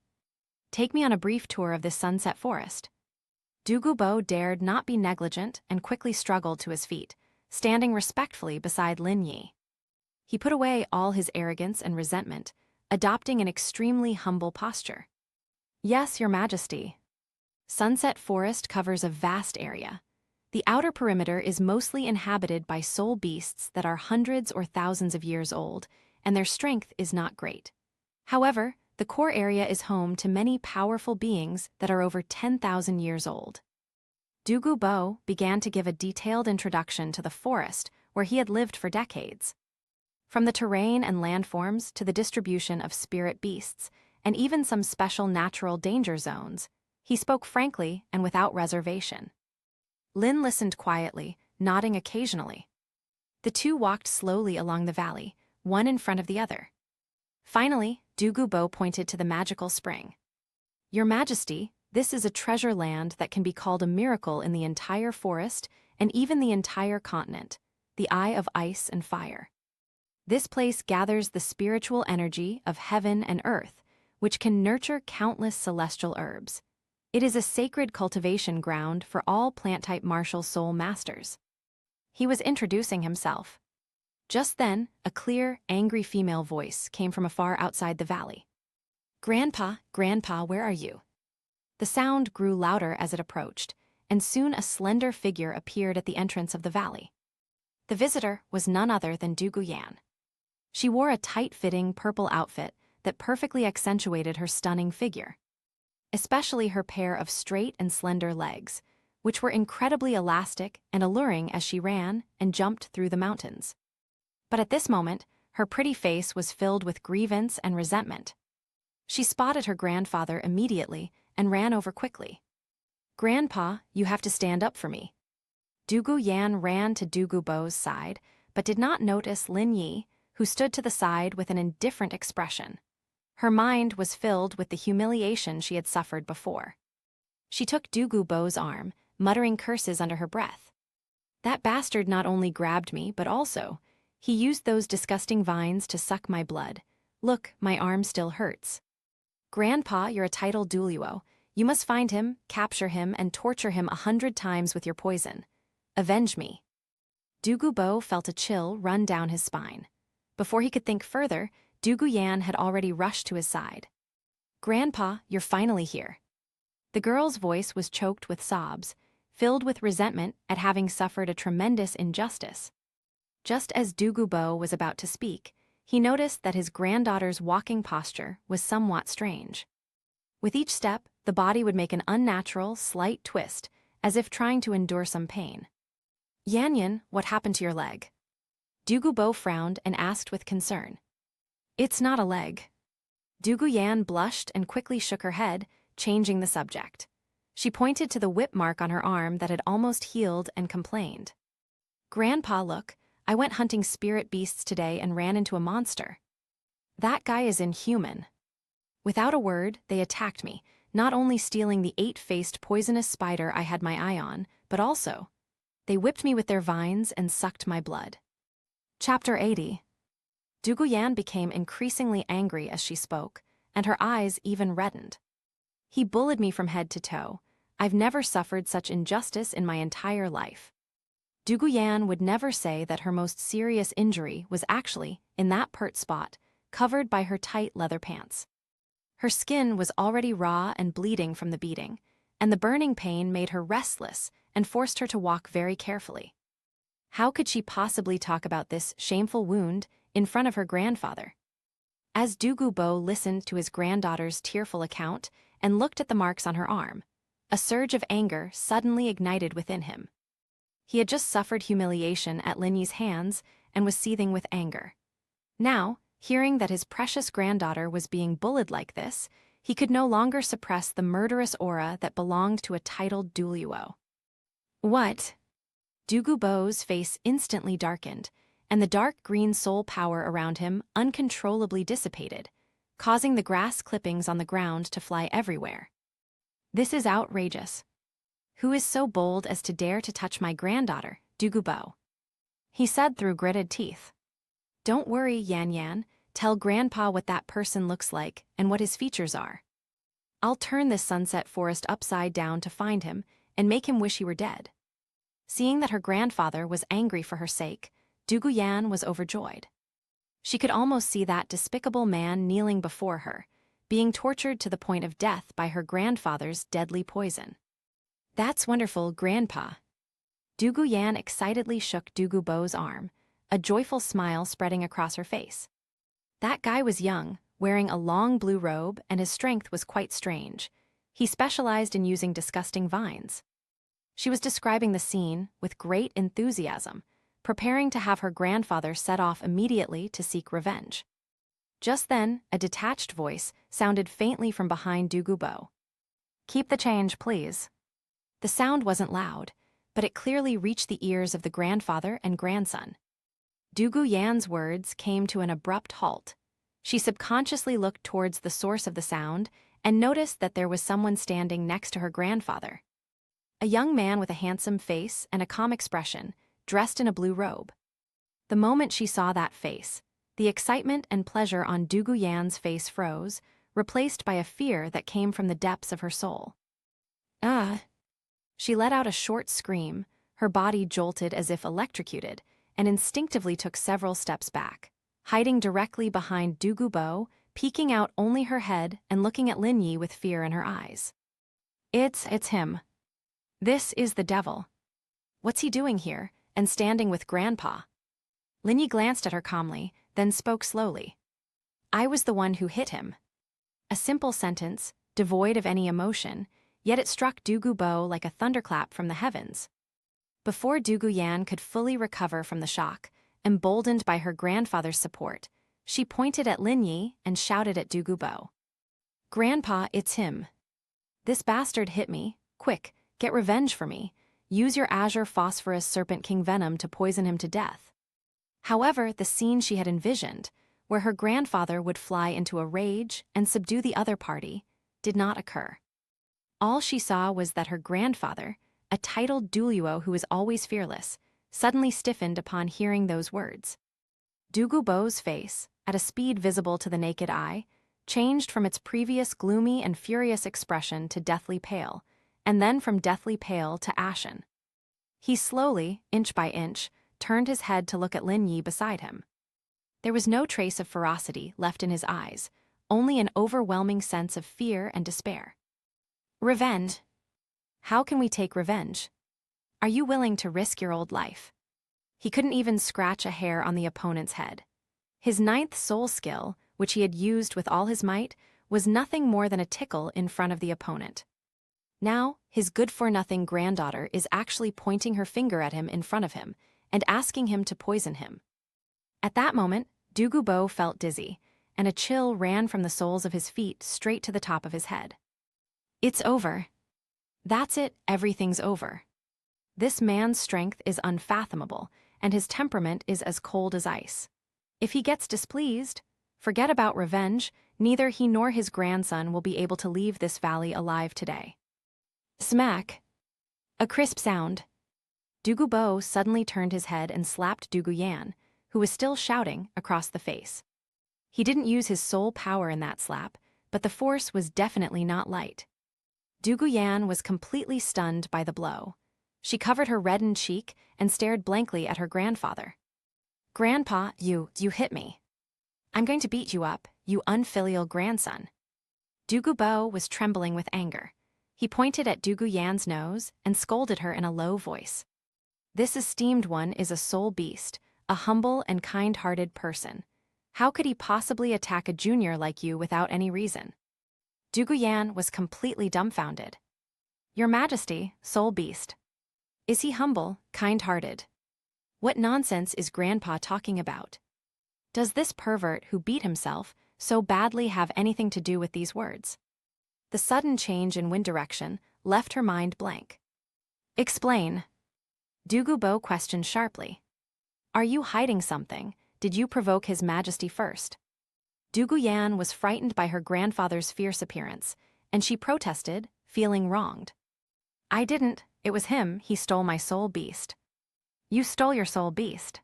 Speaker 1: Take me on a brief tour of this sunset forest." Douluo Bo dared not be negligent and quickly struggled to his feet, standing respectfully beside Lin Yi. He put away all his arrogance and resentment, adopting an extremely humble posture. "Yes, Your Majesty." Sunset Forest covers a vast area. The outer perimeter is mostly inhabited by soul beasts that are hundreds or thousands of years old, and their strength is not great. However, the core area is home to many powerful beings that are over 10,000 years old. Douluo Bo began to give a detailed introduction to the forest where he had lived for decades. From the terrain and landforms to the distribution of spirit beasts, and even some special natural danger zones, he spoke frankly and without reservation. Lin listened quietly, nodding occasionally. The two walked slowly along the valley, one in front of the other. Finally, Douluo Bo pointed to the magical spring. "Your Majesty, this is a treasure land that can be called a miracle in the entire forest and even the entire continent, the Eye of Ice and Fire. This place gathers the spiritual energy of heaven and earth, which can nurture countless celestial herbs. It is a sacred cultivation ground for all plant-type martial soul masters." He was introducing himself. Just then, a clear, angry female voice came from afar outside the valley. "Grandpa, Grandpa, where are you?" The sound grew louder as it approached, and soon a slender figure appeared at the entrance of the valley. The visitor was none other than Douluo Yan. She wore a tight-fitting purple outfit that perfectly accentuated her stunning figure, especially her pair of straight and slender legs, which were incredibly elastic and alluring as she ran and jumped through the mountains. But at this moment, her pretty face was filled with grievance and resentment. She spotted her grandfather immediately and ran over quickly. Grandpa, you have to stand up for me. Dugu Yan ran to Dugu Bo's side, but did not notice Lin Yi, who stood to the side with an indifferent expression. Her mind was filled with the humiliation she had suffered before. She took Dugu Bo's arm, muttering curses under her breath. That bastard not only grabbed me, but also, he used those disgusting vines to suck my blood. Look, my arm still hurts. Grandpa, you're a titled Douluo. You must find him, capture him, and torture him 100 times with your poison. Avenge me. Dugu Bo felt a chill run down his spine. Before he could think further, Dugu Yan had already rushed to his side. Grandpa, you're finally here. The girl's voice was choked with sobs, filled with resentment at having suffered a tremendous injustice. Just as Dugu Bo was about to speak, he noticed that his granddaughter's walking posture was somewhat strange. With each step, the body would make an unnatural, slight twist, as if trying to endure some pain. Yan, what happened to your leg? Dugu Bo frowned and asked with concern. It's not a leg. Dugu Yan blushed and quickly shook her head, changing the subject. She pointed to the whip mark on her arm that had almost healed and complained. Grandpa, look, I went hunting spirit beasts today and ran into a monster. That guy is inhuman. Without a word, they attacked me, not only stealing the 8-faced poisonous spider I had my eye on, but also, they whipped me with their vines and sucked my blood. Chapter 80. Dugu Yan became increasingly angry as she spoke, and her eyes even reddened. He bullied me from head to toe. I've never suffered such injustice in my entire life. Dugu Yan would never say that her most serious injury was actually in that pert spot, covered by her tight leather pants. Her skin was already raw and bleeding from the beating, and the burning pain made her restless and forced her to walk very carefully. How could she possibly talk about this shameful wound in front of her grandfather? As Dugu Bo listened to his granddaughter's tearful account and looked at the marks on her arm, a surge of anger suddenly ignited within him. He had just suffered humiliation at Lin Yi's hands and was seething with anger. Now, hearing that his precious granddaughter was being bullied like this, he could no longer suppress the murderous aura that belonged to a titled Douluo. What? Dugu Bo's face instantly darkened, and the dark green soul power around him uncontrollably dissipated, causing the grass clippings on the ground to fly everywhere. This is outrageous. Who is so bold as to dare to touch my granddaughter, Dugu Bo? He said through gritted teeth. Don't worry, Yan. Tell Grandpa what that person looks like and what his features are. I'll turn this sunset forest upside down to find him and make him wish he were dead. Seeing that her grandfather was angry for her sake, Dugu Yan was overjoyed. She could almost see that despicable man kneeling before her, being tortured to the point of death by her grandfather's deadly poison. That's wonderful, Grandpa. Dugu Yan excitedly shook Dugu Bo's arm, a joyful smile spreading across her face. That guy was young, wearing a long blue robe, and his strength was quite strange. He specialized in using disgusting vines. She was describing the scene with great enthusiasm, preparing to have her grandfather set off immediately to seek revenge. Just then, a detached voice sounded faintly from behind Dugu Bo. Keep the change, please. The sound wasn't loud, but it clearly reached the ears of the grandfather and grandson. Dugu Yan's words came to an abrupt halt. She subconsciously looked towards the source of the sound and noticed that there was someone standing next to her grandfather. A young man with a handsome face and a calm expression, dressed in a blue robe. The moment she saw that face, the excitement and pleasure on Dugu Yan's face froze, replaced by a fear that came from the depths of her soul. Ah! She let out a short scream, her body jolted as if electrocuted, and instinctively took several steps back, hiding directly behind Dugu Bo, peeking out only her head and looking at Lin Yi with fear in her eyes. It's him. This is the devil. What's he doing here, and standing with Grandpa? Lin Yi glanced at her calmly, then spoke slowly. I was the one who hit him. A simple sentence, devoid of any emotion, yet it struck Dugu Bo like a thunderclap from the heavens. Before Dugu Yan could fully recover from the shock, emboldened by her grandfather's support, she pointed at Lin Yi and shouted at Dugu Bo. Grandpa, it's him. This bastard hit me. Quick, get revenge for me. Use your azure phosphorus serpent king venom to poison him to death. However, the scene she had envisioned, where her grandfather would fly into a rage and subdue the other party, did not occur. All she saw was that her grandfather, a titled Douluo who was always fearless, suddenly stiffened upon hearing those words. Douluo's face, at a speed visible to the naked eye, changed from its previous gloomy and furious expression to deathly pale, and then from deathly pale to ashen. He slowly, inch by inch, turned his head to look at Lin Yi beside him. There was no trace of ferocity left in his eyes, only an overwhelming sense of fear and despair. Revenge. How can we take revenge? Are you willing to risk your old life? He couldn't even scratch a hair on the opponent's head. His ninth soul skill, which he had used with all his might, was nothing more than a tickle in front of the opponent. Now, his good-for-nothing granddaughter is actually pointing her finger at him in front of him and asking him to poison him. At that moment, Douluo felt dizzy, and a chill ran from the soles of his feet straight to the top of his head. It's over. That's it, everything's over. This man's strength is unfathomable, and his temperament is as cold as ice. If he gets displeased, forget about revenge, neither he nor his grandson will be able to leave this valley alive today. Smack. A crisp sound. Douluo suddenly turned his head and slapped Douluo, who was still shouting, across the face. He didn't use his soul power in that slap, but the force was definitely not light. Douluo was completely stunned by the blow. She covered her reddened cheek and stared blankly at her grandfather. Grandpa, you hit me. I'm going to beat you up, you unfilial grandson. Douluo was trembling with anger. He pointed at Douluo's nose and scolded her in a low voice. This esteemed one is a soul beast, a humble and kind-hearted person. How could he possibly attack a junior like you without any reason? Douluo was completely dumbfounded. Your Majesty, soul beast. Is he humble, kind-hearted? What nonsense is Grandpa talking about? Does this pervert who beat himself so badly have anything to do with these words? The sudden change in wind direction left her mind blank. Explain. Douluo questioned sharply. Are you hiding something? Did you provoke His Majesty first? Douluo was frightened by her grandfather's fierce appearance, and she protested, feeling wronged. I didn't, it was him, he stole my soul beast. You stole your soul beast.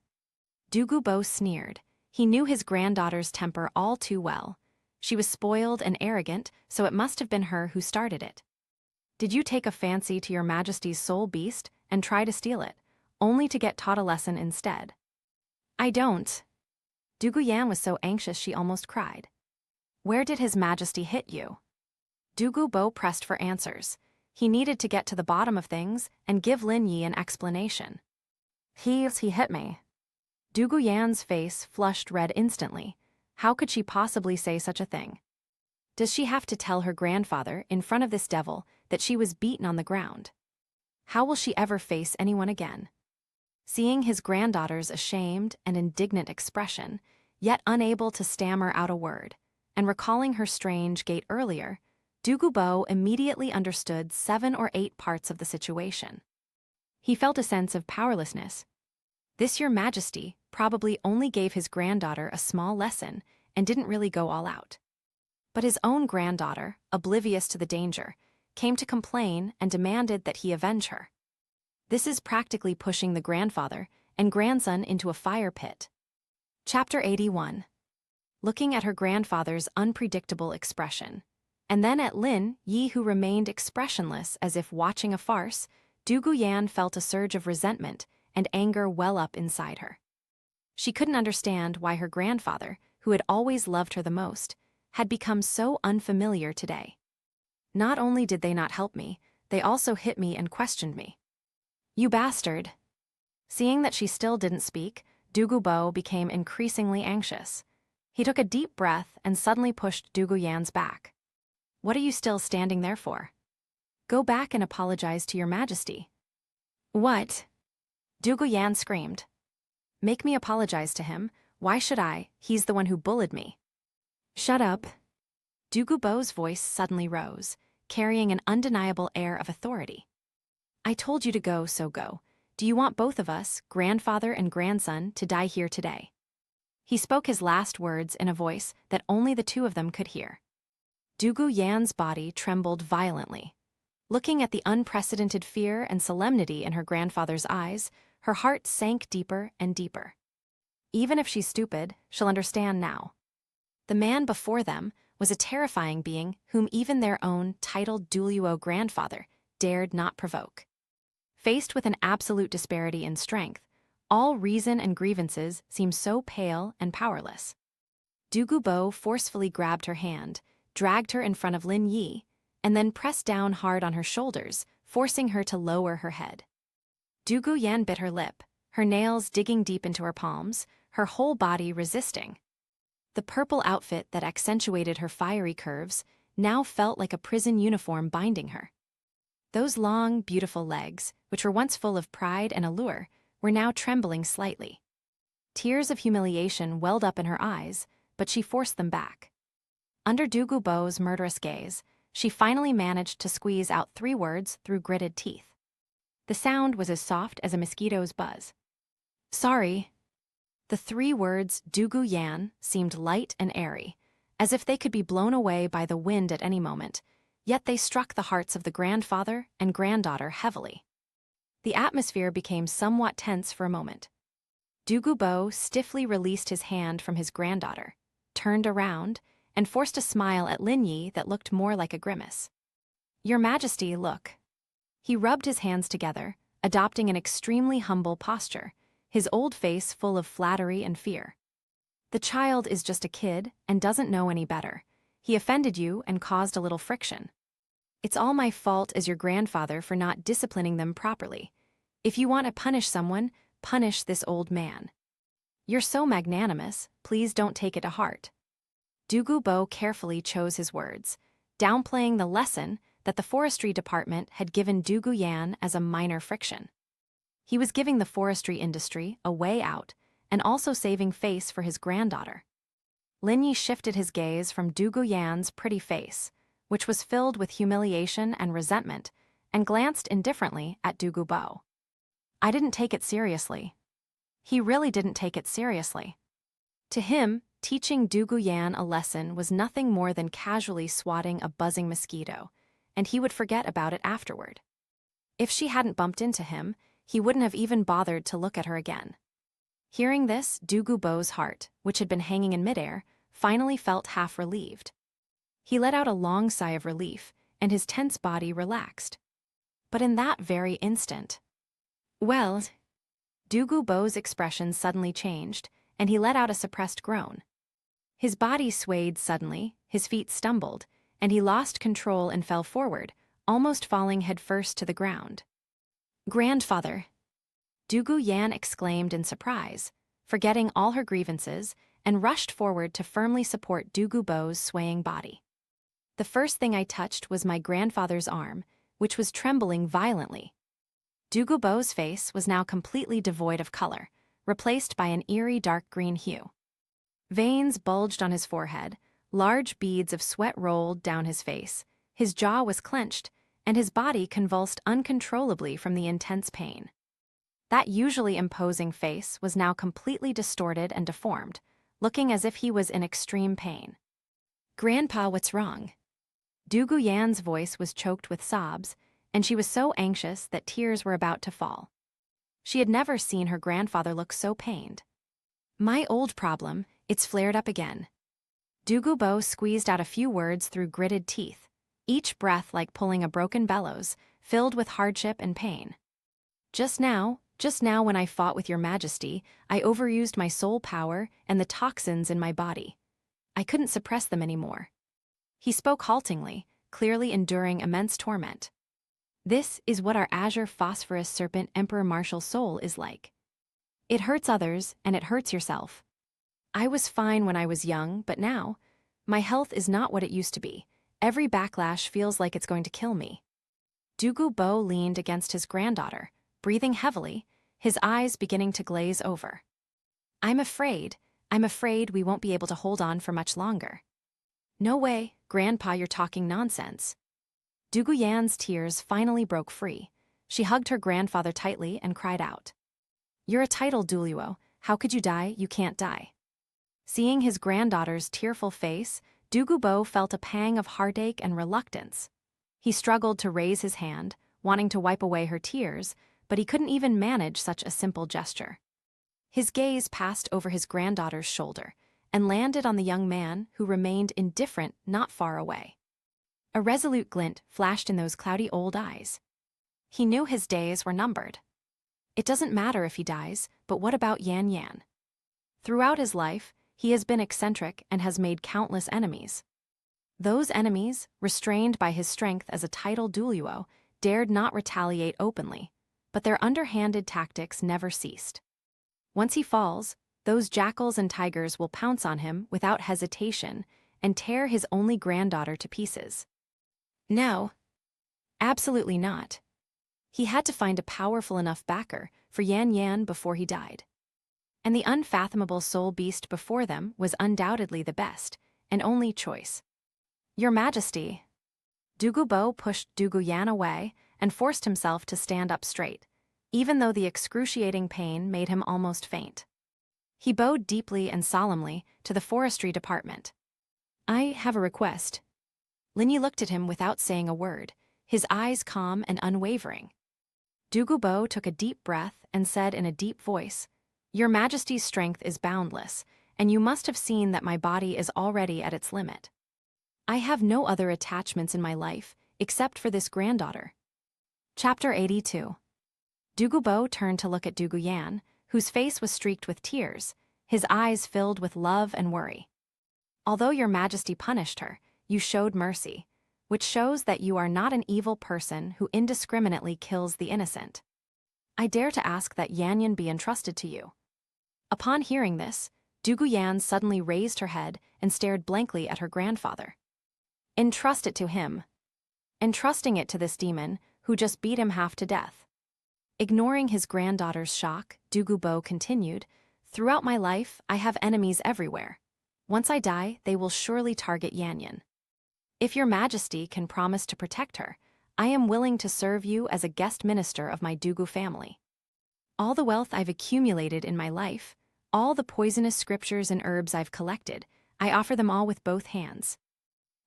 Speaker 1: Douluo sneered. He knew his granddaughter's temper all too well. She was spoiled and arrogant, so it must have been her who started it. Did you take a fancy to your Majesty's soul beast and try to steal it, only to get taught a lesson instead? I don't. Douluo was so anxious she almost cried. Where did His Majesty hit you? Douluo pressed for answers. He needed to get to the bottom of things and give Lin Yi an explanation. He hit me. Douluo's face flushed red instantly. How could she possibly say such a thing? Does she have to tell her grandfather, in front of this devil, that she was beaten on the ground? How will she ever face anyone again? Seeing his granddaughter's ashamed and indignant expression, yet unable to stammer out a word, and recalling her strange gait earlier, Douluo immediately understood 7 or 8 parts of the situation. He felt a sense of powerlessness. This Your Majesty probably only gave his granddaughter a small lesson and didn't really go all out. But his own granddaughter, oblivious to the danger, came to complain and demanded that he avenge her. This is practically pushing the grandfather and grandson into a fire pit. Chapter 81. Looking at her grandfather's unpredictable expression, and then at Lin Yi who remained expressionless as if watching a farce, Douluo felt a surge of resentment and anger well up inside her. She couldn't understand why her grandfather, who had always loved her the most, had become so unfamiliar today. Not only did they not help me, they also hit me and questioned me. You bastard. Seeing that she still didn't speak, Douluo became increasingly anxious. He took a deep breath and suddenly pushed Douluo's back. What are you still standing there for? Go back and apologize to Your Majesty. What? Douluo screamed. Make me apologize to him. Why should I? He's the one who bullied me. Shut up. Douluo's voice suddenly rose, carrying an undeniable air of authority. I told you to go, so go. Do you want both of us, grandfather and grandson, to die here today? He spoke his last words in a voice that only the two of them could hear. Douluo Yan's body trembled violently. Looking at the unprecedented fear and solemnity in her grandfather's eyes, her heart sank deeper and deeper. Even if she's stupid, she'll understand now. The man before them was a terrifying being whom even their own titled Douluo grandfather dared not provoke. Faced with an absolute disparity in strength, all reason and grievances seemed so pale and powerless. Douluo forcefully grabbed her hand, dragged her in front of Lin Yi, and then pressed down hard on her shoulders, forcing her to lower her head. Douluo Yan bit her lip, her nails digging deep into her palms, her whole body resisting. The purple outfit that accentuated her fiery curves now felt like a prison uniform binding her. Those long, beautiful legs, which were once full of pride and allure, were now trembling slightly. Tears of humiliation welled up in her eyes, but she forced them back. Under Douluo's murderous gaze, she finally managed to squeeze out 3 words through gritted teeth. The sound was as soft as a mosquito's buzz. Sorry. The 3 words Douluo Yan seemed light and airy, as if they could be blown away by the wind at any moment, yet they struck the hearts of the grandfather and granddaughter heavily. The atmosphere became somewhat tense for a moment. Douluo stiffly released his hand from his granddaughter, turned around, and forced a smile at Lin Yi that looked more like a grimace. Your Majesty, look. He rubbed his hands together, adopting an extremely humble posture, his old face full of flattery and fear. The child is just a kid and doesn't know any better. He offended you and caused a little friction. It's all my fault as your grandfather for not disciplining them properly. If you want to punish someone, punish this old man. You're so magnanimous, please don't take it to heart. Douluo carefully chose his words, downplaying the lesson that the forestry department had given Douluo Yan as a minor friction. He was giving the forestry industry a way out and also saving face for his granddaughter. Lin Yi shifted his gaze from Douluo Yan's pretty face, which was filled with humiliation and resentment, and glanced indifferently at Douluo. I didn't take it seriously. He really didn't take it seriously. To him, teaching Douluo Yan a lesson was nothing more than casually swatting a buzzing mosquito, and he would forget about it afterward. If she hadn't bumped into him, he wouldn't have even bothered to look at her again. Hearing this, Douluo's heart, which had been hanging in midair, finally felt half relieved. He let out a long sigh of relief, and his tense body relaxed. But in that very instant... Well, Douluo's expression suddenly changed, and he let out a suppressed groan. His body swayed suddenly, his feet stumbled, and he lost control and fell forward, almost falling headfirst to the ground. Grandfather! Douluo Yan exclaimed in surprise, forgetting all her grievances, and rushed forward to firmly support Douluo's swaying body. The first thing I touched was my grandfather's arm, which was trembling violently. Douluo's face was now completely devoid of color, replaced by an eerie dark green hue. Veins bulged on his forehead, large beads of sweat rolled down his face, his jaw was clenched, and his body convulsed uncontrollably from the intense pain. That usually imposing face was now completely distorted and deformed, looking as if he was in extreme pain. Grandpa, what's wrong? Douluo Yan's voice was choked with sobs, and she was so anxious that tears were about to fall. She had never seen her grandfather look so pained. My old problem, it's flared up again. Douluo squeezed out a few words through gritted teeth, each breath like pulling a broken bellows, filled with hardship and pain. Just now when I fought with your Majesty, I overused my soul power and the toxins in my body. I couldn't suppress them anymore. He spoke haltingly, clearly enduring immense torment. This is what our azure phosphorus serpent Emperor Martial soul is like. It hurts others, and it hurts yourself. I was fine when I was young, but now, my health is not what it used to be. Every backlash feels like it's going to kill me. Douluo leaned against his granddaughter, breathing heavily, his eyes beginning to glaze over. I'm afraid we won't be able to hold on for much longer. No way, Grandpa, you're talking nonsense. Douluo Yan's tears finally broke free, She hugged her grandfather tightly and cried out. "You're a titled Douluo. How could you die? You can't die." Seeing his granddaughter's tearful face, Douluo felt a pang of heartache and reluctance. He struggled to raise his hand, wanting to wipe away her tears, but he couldn't even manage such a simple gesture. His gaze passed over his granddaughter's shoulder and landed on the young man who remained indifferent not far away. A resolute glint flashed in those cloudy old eyes. He knew his days were numbered. It doesn't matter if he dies, but what about Yan Yan? Throughout his life, he has been eccentric and has made countless enemies. Those enemies, restrained by his strength as a titled Douluo, dared not retaliate openly, but their underhanded tactics never ceased. Once he falls, those jackals and tigers will pounce on him without hesitation and tear his only granddaughter to pieces. No. Absolutely not. He had to find a powerful enough backer for Yan Yan before he died. And the unfathomable soul beast before them was undoubtedly the best and only choice. "Your Majesty." Douluo pushed Dugu Yan away and forced himself to stand up straight, even though the excruciating pain made him almost faint. He bowed deeply and solemnly to the forestry department. "I have a request." Linyi looked at him without saying a word, his eyes calm and unwavering. Douluo took a deep breath and said in a deep voice, "Your Majesty's strength is boundless, and you must have seen that my body is already at its limit. I have no other attachments in my life except for this granddaughter." Chapter 82. Douluo turned to look at Dugu Yan, whose face was streaked with tears, his eyes filled with love and worry. "Although your Majesty punished her, you showed mercy, which shows that you are not an evil person who indiscriminately kills the innocent. I dare to ask that Yan Yan be entrusted to you." Upon hearing this, Dugu Yan suddenly raised her head and stared blankly at her grandfather. Entrust it to him. Entrusting it to this demon, who just beat him half to death. Ignoring his granddaughter's shock, Douluo continued, "Throughout my life, I have enemies everywhere. Once I die, they will surely target Yan Yan. If your Majesty can promise to protect her, I am willing to serve you as a guest minister of my Douluo family. All the wealth I've accumulated in my life, all the poisonous scriptures and herbs I've collected, I offer them all with both hands.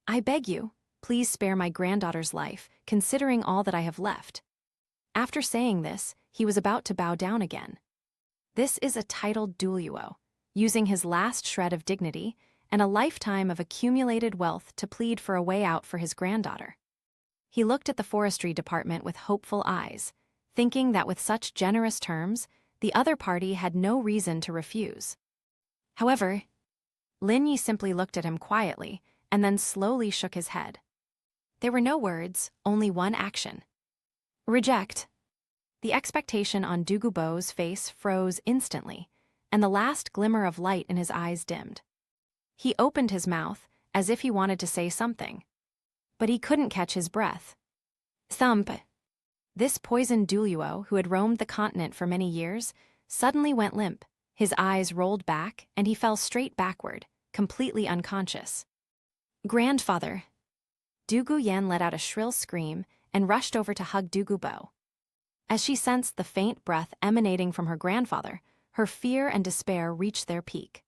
Speaker 1: I beg you, please spare my granddaughter's life, considering all that I have left." After saying this, he was about to bow down again. This is a titled Douluo, using his last shred of dignity and a lifetime of accumulated wealth to plead for a way out for his granddaughter. He looked at the forestry department with hopeful eyes, thinking that with such generous terms, the other party had no reason to refuse. However, Linyi simply looked at him quietly and then slowly shook his head. There were no words, only one action. "Reject." The expectation on Douluo's face froze instantly, and the last glimmer of light in his eyes dimmed. He opened his mouth, as if he wanted to say something. But he couldn't catch his breath. Thump. This poisoned Douluo, who had roamed the continent for many years, suddenly went limp, his eyes rolled back, and he fell straight backward, completely unconscious. "Grandfather." Dugu Yan let out a shrill scream and rushed over to hug Douluo. As she sensed the faint breath emanating from her grandfather, her fear and despair reached their peak.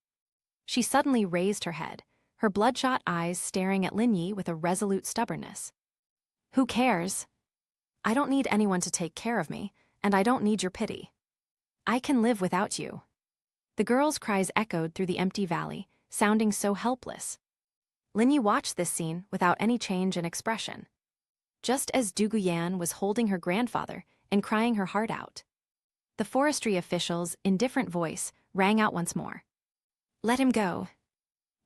Speaker 1: She suddenly raised her head, her bloodshot eyes staring at Linyi with a resolute stubbornness. "Who cares? I don't need anyone to take care of me, and I don't need your pity. I can live without you." The girl's cries echoed through the empty valley, sounding so helpless. Linyi watched this scene without any change in expression. Just as Dugu Yan was holding her grandfather and crying her heart out, the forestry official's indifferent voice rang out once more. "Let him go."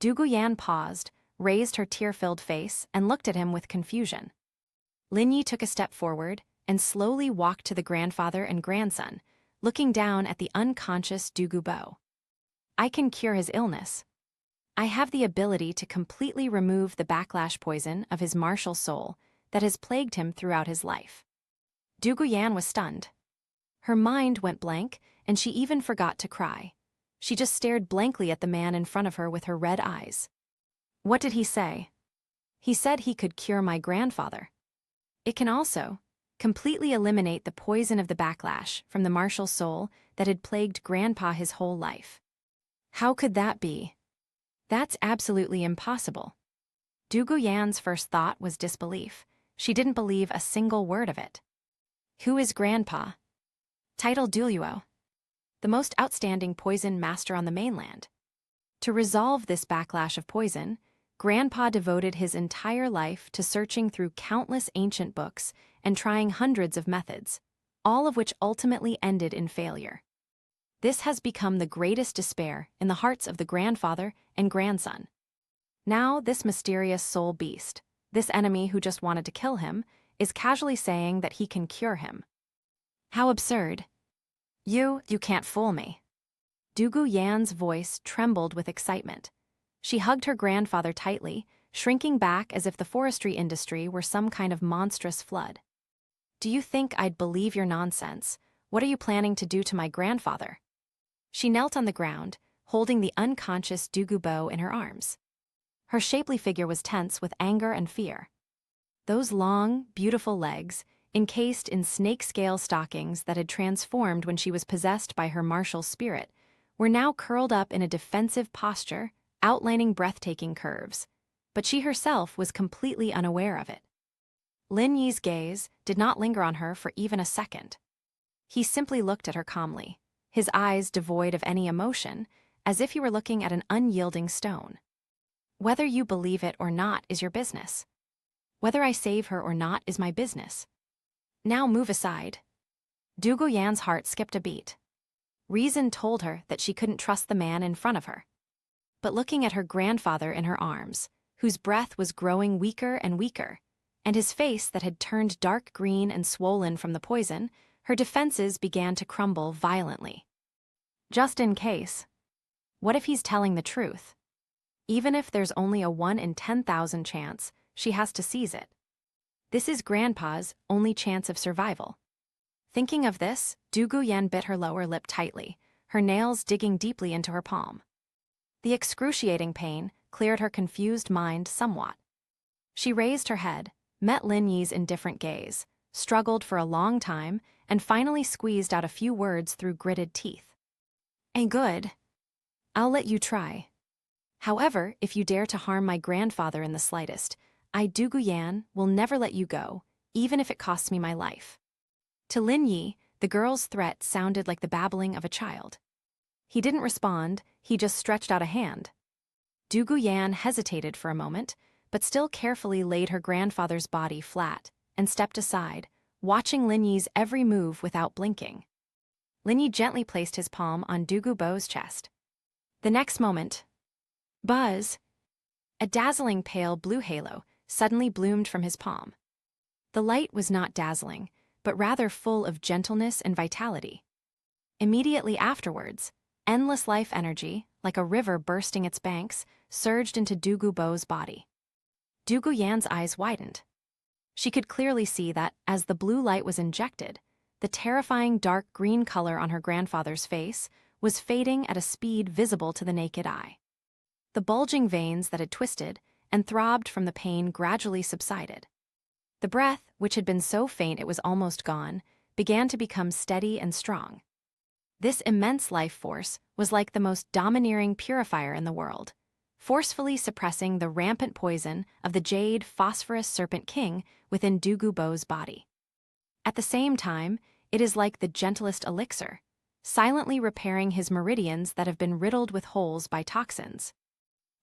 Speaker 1: Dugu Yan paused, raised her tear-filled face, and looked at him with confusion. Linyi took a step forward and slowly walked to the grandfather and grandson, looking down at the unconscious Douluo. "I can cure his illness. I have the ability to completely remove the backlash poison of his martial soul that has plagued him throughout his life." Dugu Yan was stunned. Her mind went blank, and she even forgot to cry. She just stared blankly at the man in front of her with her red eyes. "What did he say?" "He said he could cure my grandfather. It can also," Completely eliminate the poison of the backlash from the martial soul that had plagued Grandpa his whole life. How could that be? That's absolutely impossible. Dugu Yan's first thought was disbelief. She didn't believe a single word of it. Who is Grandpa? Title Douluo, the most outstanding poison master on the mainland. To resolve this backlash of poison, Grandpa devoted his entire life to searching through countless ancient books and trying hundreds of methods, all of which ultimately ended in failure. This has become the greatest despair in the hearts of the grandfather and grandson. Now this mysterious soul beast, this enemy who just wanted to kill him, is casually saying that he can cure him. How absurd. You can't fool me. Dugu Yan's voice trembled with excitement. She hugged her grandfather tightly, shrinking back as if the forestry industry were some kind of monstrous flood. Do you think I'd believe your nonsense? What are you planning to do to my grandfather? She knelt on the ground, holding the unconscious Dugu Bo in her arms. Her shapely figure was tense with anger and fear. Those long, beautiful legs, encased in snake-scale stockings that had transformed when she was possessed by her martial spirit, were now curled up in a defensive posture, outlining breathtaking curves, but she herself was completely unaware of it. Lin Yi's gaze did not linger on her for even a second. He simply looked at her calmly, his eyes devoid of any emotion, as if he were looking at an unyielding stone. Whether you believe it or not is your business. Whether I save her or not is my business. Now move aside. Dugu Yan's heart skipped a beat. Reason told her that she couldn't trust the man in front of her. But looking at her grandfather in her arms, whose breath was growing weaker and weaker, and his face that had turned dark green and swollen from the poison, her defenses began to crumble violently. Just in case. What if he's telling the truth? Even if there's only a 1 in 10,000 chance, she has to seize it. This is Grandpa's only chance of survival. Thinking of this, Dugu Yan bit her lower lip tightly, her nails digging deeply into her palm. The excruciating pain cleared her confused mind somewhat. She raised her head, met Lin Yi's indifferent gaze, struggled for a long time, and finally squeezed out a few words through gritted teeth. Good. I'll let you try. However, if you dare to harm my grandfather in the slightest, I, Dugu Yan, will never let you go, even if it costs me my life. To Lin Yi, the girl's threat sounded like the babbling of a child. He didn't respond, he just stretched out a hand. Dugu Yan hesitated for a moment, but still carefully laid her grandfather's body flat and stepped aside, watching Lin Yi's every move without blinking. Lin Yi gently placed his palm on Dugu Bo's chest. The next moment, buzz! A dazzling pale blue halo suddenly bloomed from his palm. The light was not dazzling, but rather full of gentleness and vitality. Immediately afterwards, endless life energy, like a river bursting its banks, surged into Dugu Bo's body. Dugu Yan's eyes widened. She could clearly see that, as the blue light was injected, the terrifying dark green color on her grandfather's face was fading at a speed visible to the naked eye. The bulging veins that had twisted and throbbed from the pain gradually subsided. The breath, which had been so faint it was almost gone, began to become steady and strong. This immense life force was like the most domineering purifier in the world, forcefully suppressing the rampant poison of the jade phosphorus serpent king within Dugu Bo's body. At the same time, it is like the gentlest elixir, silently repairing his meridians that have been riddled with holes by toxins.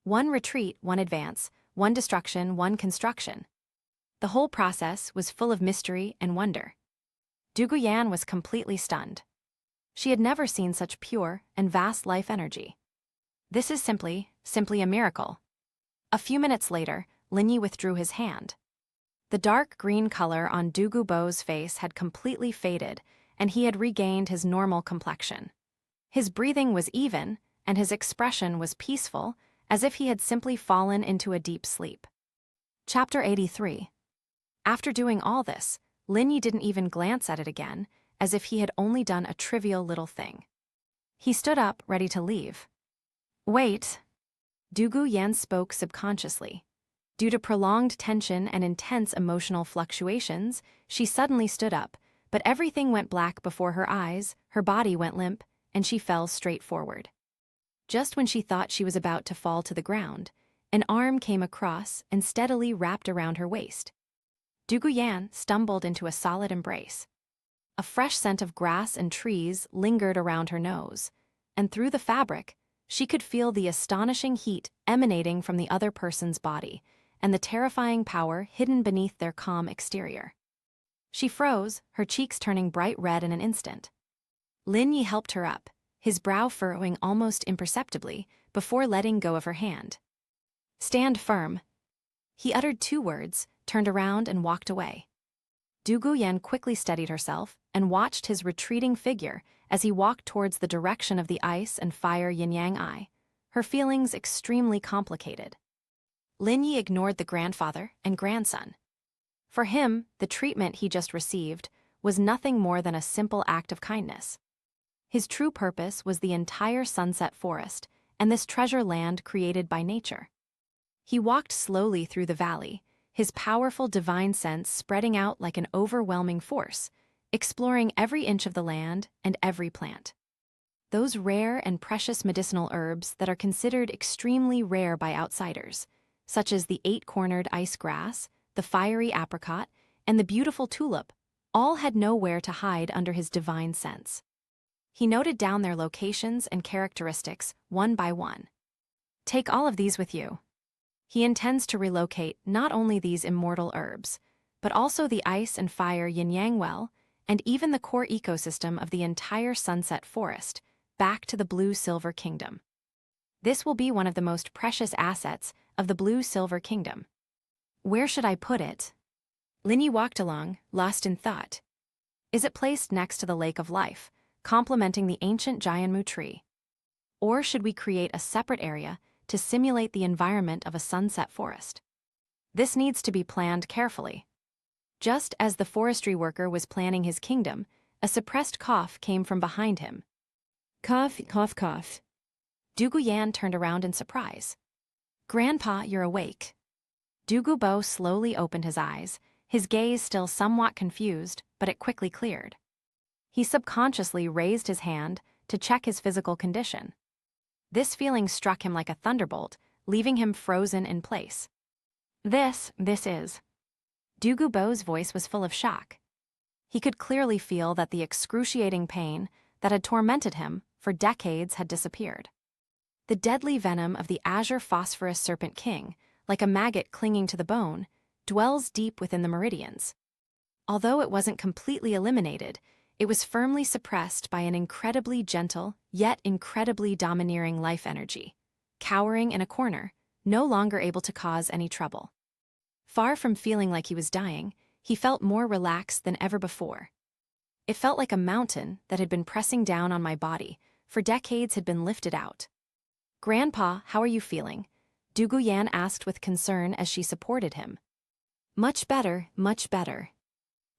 Speaker 1: One retreat, one advance, one destruction, one construction. The whole process was full of mystery and wonder. Dugu Yan was completely stunned. She had never seen such pure and vast life energy. This is simply a miracle. A few minutes later, Lin Yi withdrew his hand. The dark green color on Dugu Bo's face had completely faded, and he had regained his normal complexion. His breathing was even, and his expression was peaceful, as if he had simply fallen into a deep sleep. Chapter 83. After doing all this, Lin Yi didn't even glance at it again, as if he had only done a trivial little thing. He stood up, ready to leave. Wait. Dugu Yan spoke subconsciously. Due to prolonged tension and intense emotional fluctuations, she suddenly stood up, but everything went black before her eyes, her body went limp, and she fell straight forward. Just when she thought she was about to fall to the ground, an arm came across and steadily wrapped around her waist. Duguyan stumbled into a solid embrace. A fresh scent of grass and trees lingered around her nose, and through the fabric, she could feel the astonishing heat emanating from the other person's body, and the terrifying power hidden beneath their calm exterior. She froze, her cheeks turning bright red in an instant. Lin Yi helped her up, his brow furrowing almost imperceptibly, before letting go of her hand. "Stand firm." He uttered 2 words, turned around and walked away. Du Guyan quickly steadied herself and watched his retreating figure as he walked towards the direction of the ice and fire yin-yang eye, her feelings extremely complicated. Lin Yi ignored the grandfather and grandson. For him, the treatment he just received was nothing more than a simple act of kindness. His true purpose was the entire sunset forest and this treasure land created by nature. He walked slowly through the valley, his powerful divine sense spreading out like an overwhelming force, exploring every inch of the land and every plant. Those rare and precious medicinal herbs that are considered extremely rare by outsiders, such as the 8-cornered ice grass, the fiery apricot, and the beautiful tulip, all had nowhere to hide under his divine sense. He noted down their locations and characteristics one by one. "Take all of these with you." He intends to relocate not only these immortal herbs, but also the ice and fire yin-yang well, and even the core ecosystem of the entire sunset forest, back to the Blue-Silver Kingdom. This will be one of the most precious assets of the Blue-Silver Kingdom. "Where should I put it?" Lin Yi walked along, lost in thought. "Is it placed next to the Lake of Life, complementing the ancient Jianmu tree? Or should we create a separate area to simulate the environment of a sunset forest? This needs to be planned carefully." Just as the forestry worker was planning his kingdom, a suppressed cough came from behind him. "Cough, cough, cough." Du Guyan turned around in surprise. "Grandpa, you're awake." Du Gubo slowly opened his eyes, his gaze still somewhat confused, but it quickly cleared. He subconsciously raised his hand to check his physical condition. This feeling struck him like a thunderbolt, leaving him frozen in place. This is. Du Gubo's voice was full of shock. He could clearly feel that the excruciating pain that had tormented him for decades had disappeared. The deadly venom of the azure phosphorus serpent king, like a maggot clinging to the bone, dwells deep within the meridians. Although it wasn't completely eliminated, it was firmly suppressed by an incredibly gentle, yet incredibly domineering life energy, cowering in a corner, no longer able to cause any trouble. Far from feeling like he was dying, he felt more relaxed than ever before. It felt like a mountain that had been pressing down on my body for decades had been lifted out. "Grandpa, how are you feeling?" Du Guyan asked with concern as she supported him. Much better, much better."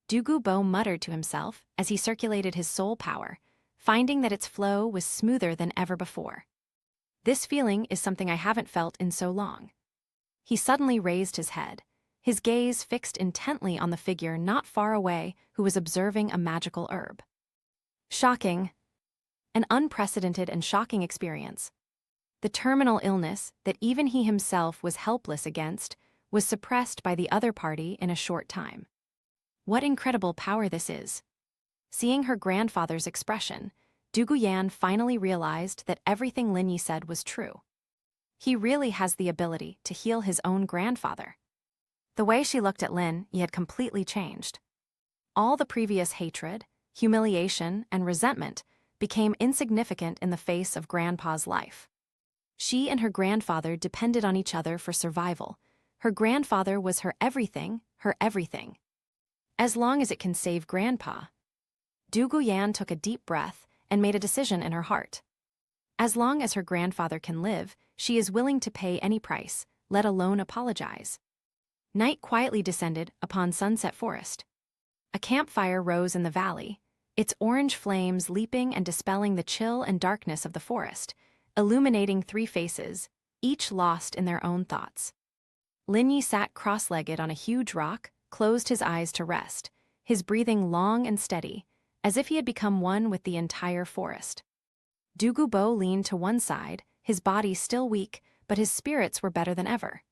Speaker 1: Du Gubo muttered to himself as he circulated his soul power, finding that its flow was smoother than ever before. "This feeling is something I haven't felt in so long." He suddenly raised his head, his gaze fixed intently on the figure not far away who was observing a magical herb. Shocking. An unprecedented and shocking experience. The terminal illness that even he himself was helpless against was suppressed by the other party in a short time. What incredible power this is. Seeing her grandfather's expression, Du Guyan finally realized that everything Lin Yi said was true. He really has the ability to heal his own grandfather. The way she looked at Lin Yi had completely changed. All the previous hatred, humiliation, and resentment became insignificant in the face of Grandpa's life. She and her grandfather depended on each other for survival. Her grandfather was her everything, her everything. As long as it can save Grandpa. Du Guyan took a deep breath and made a decision in her heart. As long as her grandfather can live, she is willing to pay any price, let alone apologize. Night quietly descended upon Sunset Forest. A campfire rose in the valley, its orange flames leaping and dispelling the chill and darkness of the forest, illuminating 3 faces, each lost in their own thoughts. Lin Yi sat cross-legged on a huge rock, closed his eyes to rest, his breathing long and steady, as if he had become one with the entire forest. Douluo Bo leaned to one side, his body still weak, but his spirits were better than ever.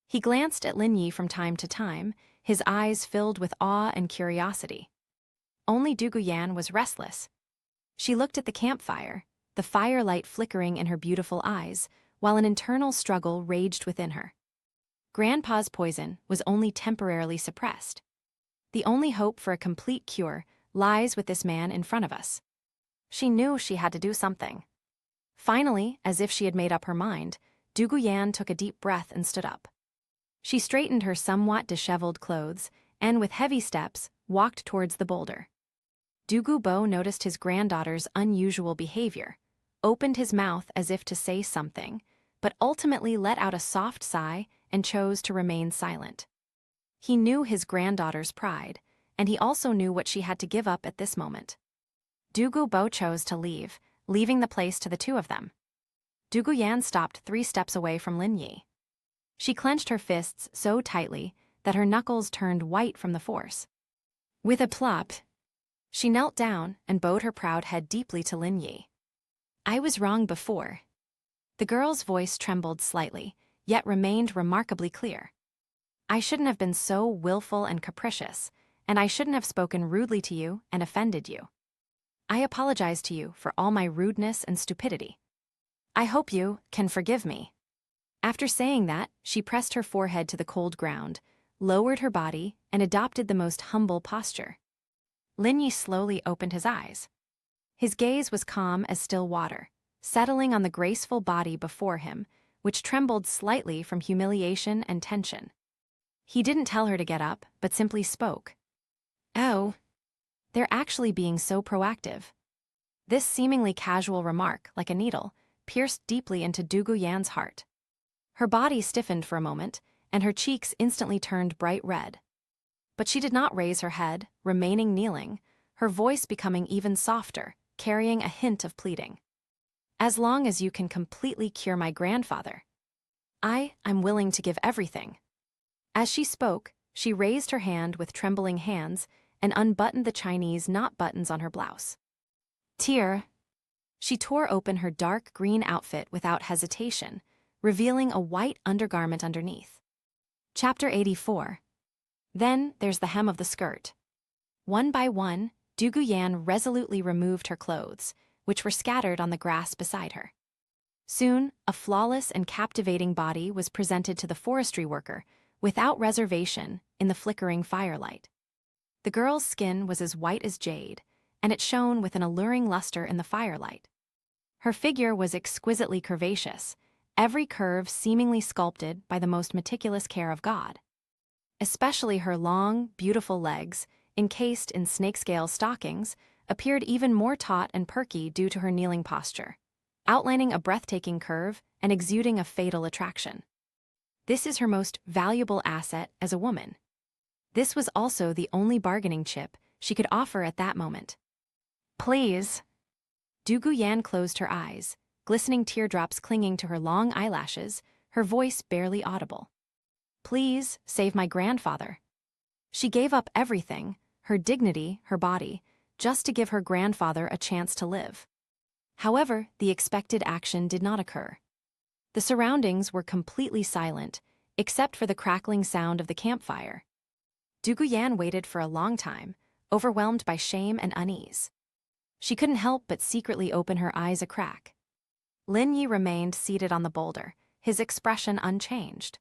Speaker 1: He glanced at Lin Yi from time to time, his eyes filled with awe and curiosity. Only Douluo was restless. She looked at the campfire, the firelight flickering in her beautiful eyes, while an internal struggle raged within her. Grandpa's poison was only temporarily suppressed. The only hope for a complete cure lies with this man in front of us. She knew she had to do something. Finally, as if she had made up her mind, Douluo took a deep breath and stood up. She straightened her somewhat disheveled clothes and, with heavy steps, walked towards the boulder. Douluo Bo noticed his granddaughter's unusual behavior, opened his mouth as if to say something, but ultimately let out a soft sigh and chose to remain silent. He knew his granddaughter's pride, and he also knew what she had to give up at this moment. Douluo Bo chose to leave, leaving the place to the two of them. Douluo stopped 3 steps away from Lin Yi. She clenched her fists so tightly that her knuckles turned white from the force. With a plop, she knelt down and bowed her proud head deeply to Lin Yi. "I was wrong before." The girl's voice trembled slightly, yet remained remarkably clear. "I shouldn't have been so willful and capricious, and I shouldn't have spoken rudely to you and offended you. I apologize to you for all my rudeness and stupidity. I hope you can forgive me." After saying that, she pressed her forehead to the cold ground, lowered her body, and adopted the most humble posture. Lin Yi slowly opened his eyes. His gaze was calm as still water, settling on the graceful body before him, which trembled slightly from humiliation and tension. He didn't tell her to get up, but simply spoke. "Oh, they're actually being so proactive." This seemingly casual remark, like a needle, pierced deeply into Douluo's heart. Her body stiffened for a moment, and her cheeks instantly turned bright red. But she did not raise her head, remaining kneeling, her voice becoming even softer, carrying a hint of pleading. "As long as you can completely cure my grandfather, I'm willing to give everything." As she spoke, she raised her hand with trembling hands and unbuttoned the Chinese knot buttons on her blouse. She tore open her dark green outfit without hesitation, revealing a white undergarment underneath. Chapter 84. Then there's the hem of the skirt. One by one, Douluo resolutely removed her clothes, which were scattered on the grass beside her. Soon, a flawless and captivating body was presented to the forestry worker, without reservation, in the flickering firelight. The girl's skin was as white as jade, and it shone with an alluring luster in the firelight. Her figure was exquisitely curvaceous, every curve seemingly sculpted by the most meticulous care of God. Especially her long, beautiful legs, encased in snakescale stockings, appeared even more taut and perky due to her kneeling posture, outlining a breathtaking curve and exuding a fatal attraction. This is her most valuable asset as a woman. This was also the only bargaining chip she could offer at that moment. "Please." Douluo closed her eyes, glistening teardrops clinging to her long eyelashes, her voice barely audible. "Please, save my grandfather." She gave up everything, her dignity, her body, just to give her grandfather a chance to live. However, the expected action did not occur. The surroundings were completely silent, except for the crackling sound of the campfire. Douluo waited for a long time, overwhelmed by shame and unease. She couldn't help but secretly open her eyes a crack. Lin Yi remained seated on the boulder, his expression unchanged.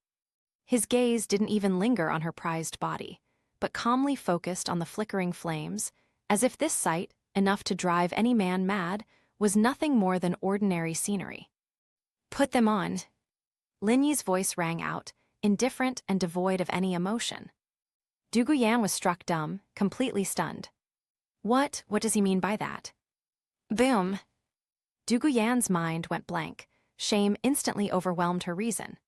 Speaker 1: His gaze didn't even linger on her prized body, but calmly focused on the flickering flames, as if this sight, enough to drive any man mad, was nothing more than ordinary scenery. "Put them on." Lin Yi's voice rang out, indifferent and devoid of any emotion. Douluo was struck dumb, completely stunned. What does he mean by that? Boom. Douluo's mind went blank. Shame instantly overwhelmed her reason.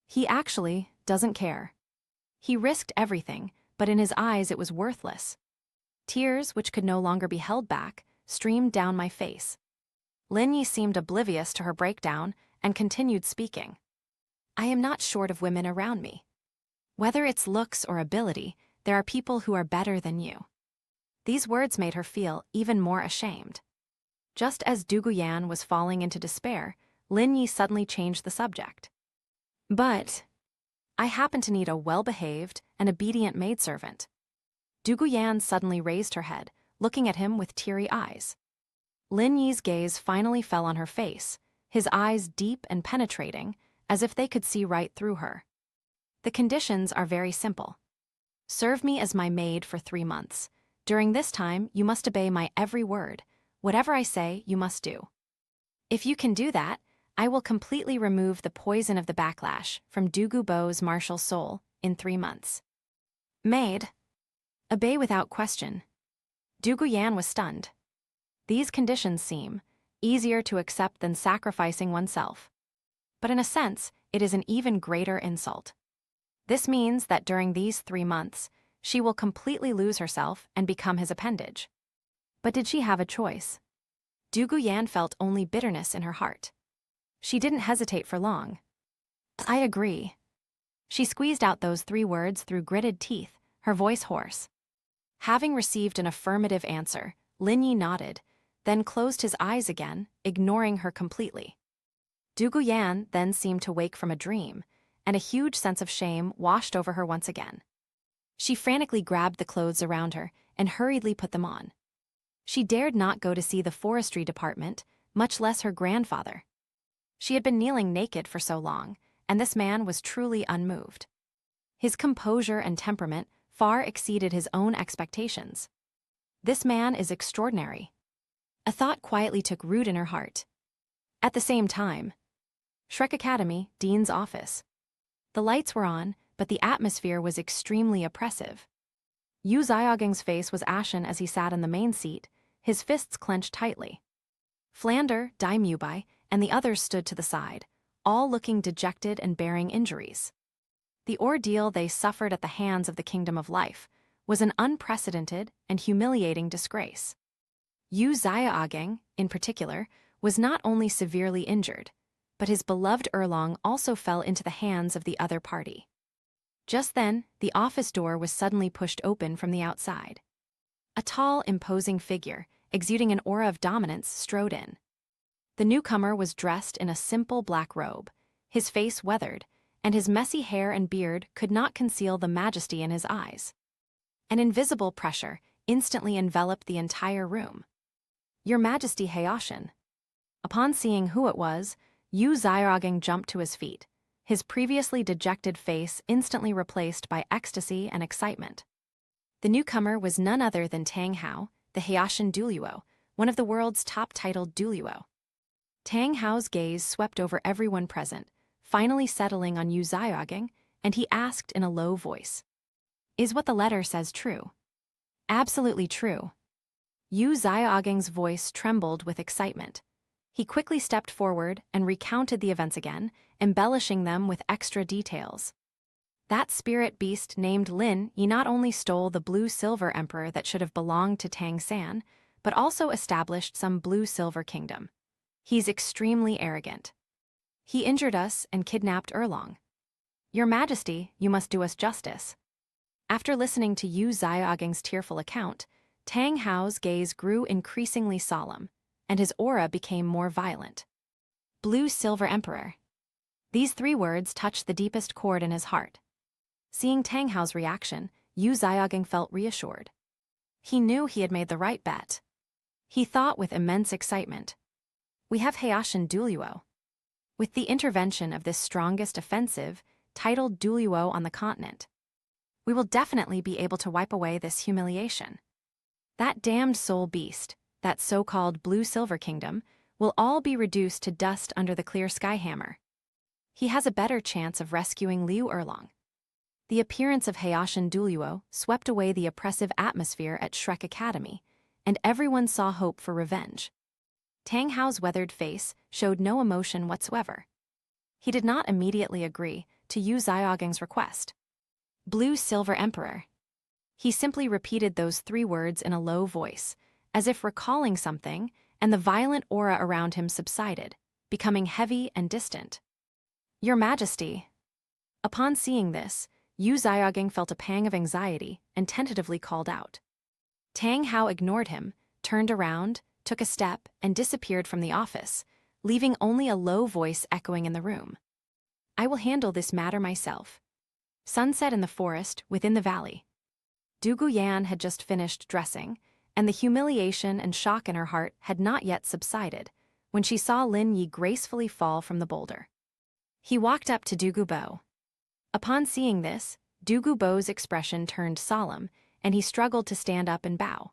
Speaker 1: He actually doesn't care. He risked everything, but in his eyes it was worthless. Tears, which could no longer be held back, streamed down my face. Lin Yi seemed oblivious to her breakdown and continued speaking. "I am not short of women around me. Whether it's looks or ability, there are people who are better than you. These words made her feel even more ashamed. Just as Du Guyan was falling into despair, Lin Yi suddenly changed the subject. But I happen to need a well-behaved and obedient maidservant. Du Guyan suddenly raised her head, looking at him with teary eyes. Lin Yi's gaze finally fell on her face, his eyes deep and penetrating, as if they could see right through her. The conditions are very simple. Serve me as my maid for 3 months. During this time, you must obey my every word. Whatever I say, you must do. If you can do that, I will completely remove the poison of the backlash from Du Gubo's martial soul in 3 months. Maid. Obey without question. Du Guyan was stunned. These conditions seem easier to accept than sacrificing oneself. But in a sense, it is an even greater insult. This means that during these 3 months, she will completely lose herself and become his appendage. But did she have a choice? Du Guyan felt only bitterness in her heart. She didn't hesitate for long. I agree. She squeezed out those 3 words through gritted teeth, her voice hoarse. Having received an affirmative answer, Lin Yi nodded, then closed his eyes again, ignoring her completely. Du Guyan then seemed to wake from a dream, and a huge sense of shame washed over her once again. She frantically grabbed the clothes around her and hurriedly put them on. She dared not go to see the forestry department, much less her grandfather. She had been kneeling naked for so long, and this man was truly unmoved. His composure and temperament far exceeded his own expectations. This man is extraordinary. A thought quietly took root in her heart. At the same time, Shrek Academy, Dean's office. The lights were on, but the atmosphere was extremely oppressive. Yu Xiaogeng's face was ashen as he sat in the main seat, his fists clenched tightly. Flander, Dai Mubai, and the others stood to the side, all looking dejected and bearing injuries. The ordeal they suffered at the hands of the Kingdom of Life was an unprecedented and humiliating disgrace. Yu Xiaogeng, in particular, was not only severely injured, but his beloved Erlong also fell into the hands of the other party. Just then, the office door was suddenly pushed open from the outside. A tall, imposing figure, exuding an aura of dominance, strode in. The newcomer was dressed in a simple black robe, his face weathered, and his messy hair and beard could not conceal the majesty in his eyes. An invisible pressure instantly enveloped the entire room. Your Majesty Hayashin. Upon seeing who it was, Yu Xiaogeng jumped to his feet, his previously dejected face instantly replaced by ecstasy and excitement. The newcomer was none other than Tang Hao, the Hayashin Douluo, one of the world's top-titled Douluo. Tang Hao's gaze swept over everyone present, finally settling on Yu Xiaogeng, and he asked in a low voice, "Is what the letter says true?" "Absolutely true." Yu Xiaogeng's voice trembled with excitement. He quickly stepped forward and recounted the events again, embellishing them with extra details. That spirit beast named Lin Yi not only stole the blue-silver emperor that should have belonged to Tang San, but also established some blue-silver kingdom. He's extremely arrogant. He injured us and kidnapped Erlong. Your Majesty, you must do us justice. After listening to Yu Xiaogeng's tearful account, Tang Hao's gaze grew increasingly solemn, and his aura became more violent. Blue-silver emperor. These 3 words touched the deepest chord in his heart. Seeing Tang Hao's reaction, Yu Xiaogeng felt reassured. He knew he had made the right bet. He thought with immense excitement. We have Hayashin Douluo. With the intervention of this strongest offensive, titled Douluo on the continent, we will definitely be able to wipe away this humiliation. That damned soul beast, that so-called blue-silver kingdom, will all be reduced to dust under the clear sky hammer. He has a better chance of rescuing Liu Erlong. The appearance of Hayashin Douluo swept away the oppressive atmosphere at Shrek Academy, and everyone saw hope for revenge. Tang Hao's weathered face showed no emotion whatsoever. He did not immediately agree to Yu Xiaogeng's request. Blue-silver emperor. He simply repeated those 3 words in a low voice, as if recalling something, and the violent aura around him subsided, becoming heavy and distant. Your Majesty. Upon seeing this, Yu Xiaogang felt a pang of anxiety and tentatively called out. Tang Hao ignored him, turned around, took a step, and disappeared from the office, leaving only a low voice echoing in the room. I will handle this matter myself. Sunset in the forest, within the valley. Dugu Yan had just finished dressing, and the humiliation and shock in her heart had not yet subsided, when she saw Lin Yi gracefully fall from the boulder. He walked up to Dugu Bo. Upon seeing this, Dugu Bo's expression turned solemn, and he struggled to stand up and bow.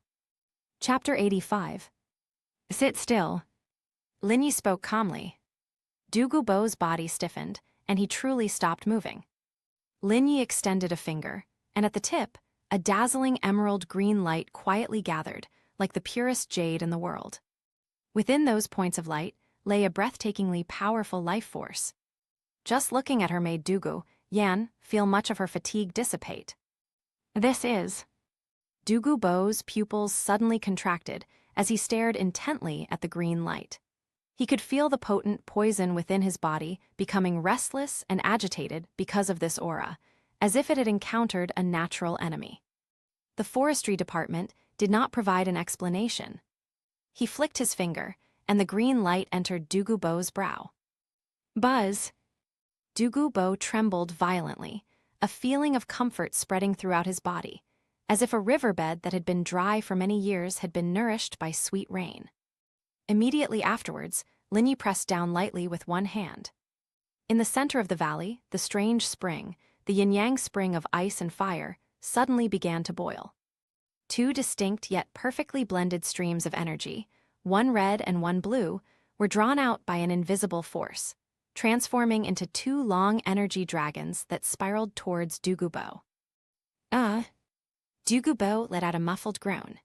Speaker 1: Chapter 85. Sit still. Lin Yi spoke calmly. Dugu Bo's body stiffened, and he truly stopped moving. Lin Yi extended a finger, and at the tip, a dazzling emerald green light quietly gathered, like the purest jade in the world. Within those points of light lay a breathtakingly powerful life force. Just looking at her made Dugu Yan feel much of her fatigue dissipate. This is... Dugu Bo's pupils suddenly contracted as he stared intently at the green light. He could feel the potent poison within his body becoming restless and agitated because of this aura, as if it had encountered a natural enemy. The forestry department did not provide an explanation. He flicked his finger, and the green light entered Dugu Bo's brow. Buzz! Dugu Bo trembled violently, a feeling of comfort spreading throughout his body, as if a riverbed that had been dry for many years had been nourished by sweet rain. Immediately afterwards, Lin Yi pressed down lightly with one hand. In the center of the valley, the strange spring, the yin-yang spring of ice and fire, suddenly began to boil. Two distinct yet perfectly blended streams of energy, one red and one blue, were drawn out by an invisible force, transforming into two long energy dragons that spiraled towards Dugu Bo. Dugu Bo let out a muffled groan.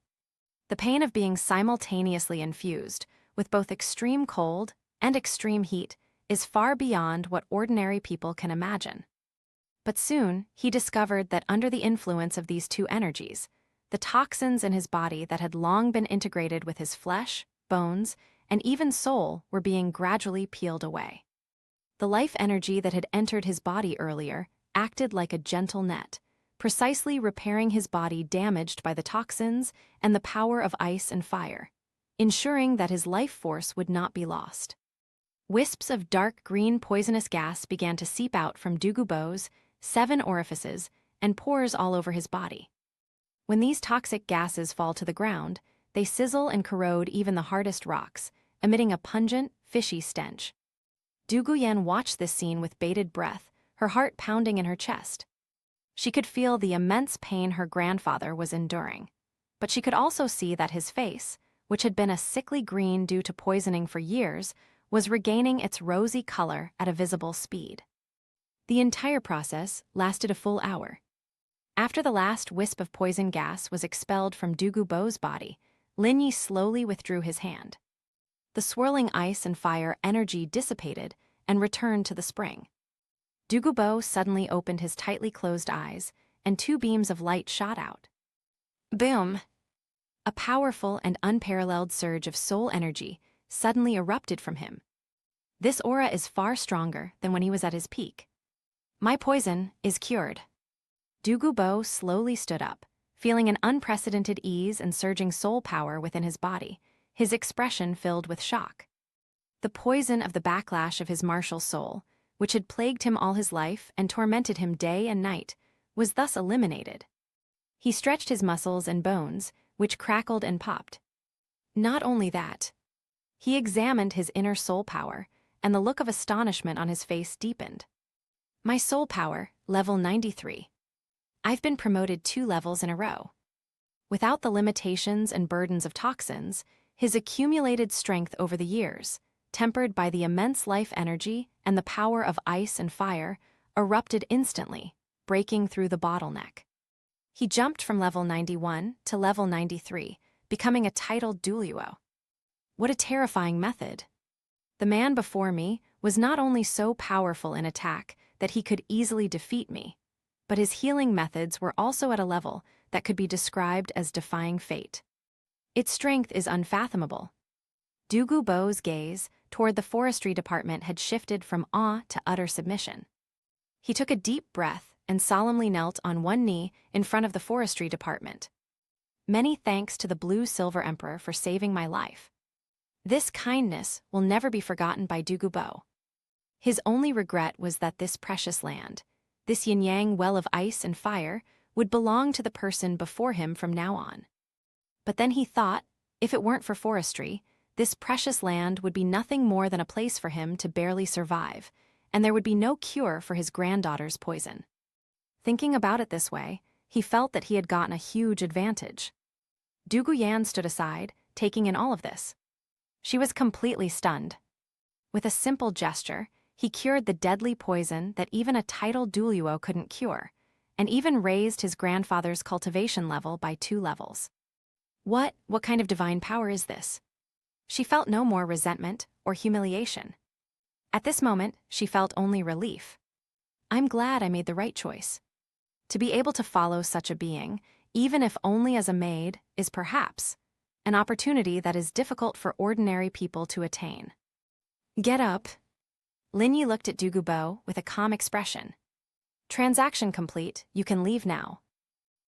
Speaker 1: The pain of being simultaneously infused with both extreme cold and extreme heat is far beyond what ordinary people can imagine. But soon, he discovered that under the influence of these two energies, the toxins in his body that had long been integrated with his flesh, bones, and even soul were being gradually peeled away. The life energy that had entered his body earlier acted like a gentle net, precisely repairing his body damaged by the toxins and the power of ice and fire, ensuring that his life force would not be lost. Wisps of dark green poisonous gas began to seep out from Dugu Bo's 7 orifices and pores all over his body. When these toxic gases fall to the ground, they sizzle and corrode even the hardest rocks, emitting a pungent, fishy stench. Dugu Yan watched this scene with bated breath, her heart pounding in her chest. She could feel the immense pain her grandfather was enduring, but she could also see that his face, which had been a sickly green due to poisoning for years, was regaining its rosy color at a visible speed. The entire process lasted a full hour. After the last wisp of poison gas was expelled from Dugu Bo's body, Lin Yi slowly withdrew his hand. The swirling ice and fire energy dissipated and returned to the spring. Dugu Bo suddenly opened his tightly closed eyes, and 2 beams of light shot out. Boom! A powerful and unparalleled surge of soul energy suddenly erupted from him. This aura is far stronger than when he was at his peak. My poison is cured. Dugu Bo slowly stood up, feeling an unprecedented ease and surging soul power within his body, his expression filled with shock. The poison of the backlash of his martial soul, which had plagued him all his life and tormented him day and night, was thus eliminated. He stretched his muscles and bones, which crackled and popped. Not only that, he examined his inner soul power, and the look of astonishment on his face deepened. My soul power, level 93. I've been promoted 2 levels in a row. Without the limitations and burdens of toxins, his accumulated strength over the years, tempered by the immense life energy and the power of ice and fire, erupted instantly, breaking through the bottleneck. He jumped from level 91 to level 93, becoming a titled Douluo. What a terrifying method! The man before me was not only so powerful in attack that he could easily defeat me, but his healing methods were also at a level that could be described as defying fate. Its strength is unfathomable. Dugu Bo's gaze toward the forestry department had shifted from awe to utter submission. He took a deep breath and solemnly knelt on one knee in front of the forestry department. Many thanks to the Blue Silver Emperor for saving my life. This kindness will never be forgotten by Douluo. His only regret was that this precious land, this yin-yang well of ice and fire, would belong to the person before him from now on. But then he thought, if it weren't for forestry, this precious land would be nothing more than a place for him to barely survive, and there would be no cure for his granddaughter's poison. Thinking about it this way, he felt that he had gotten a huge advantage. Douluo stood aside, taking in all of this. She was completely stunned. With a simple gesture, he cured the deadly poison that even a titled Douluo couldn't cure, and even raised his grandfather's cultivation level by 2 levels. What kind of divine power is this? She felt no more resentment or humiliation. At this moment, she felt only relief. I'm glad I made the right choice. To be able to follow such a being, even if only as a maid, is perhaps an opportunity that is difficult for ordinary people to attain. Get up. Linyi looked at Douluo with a calm expression. Transaction complete, you can leave now.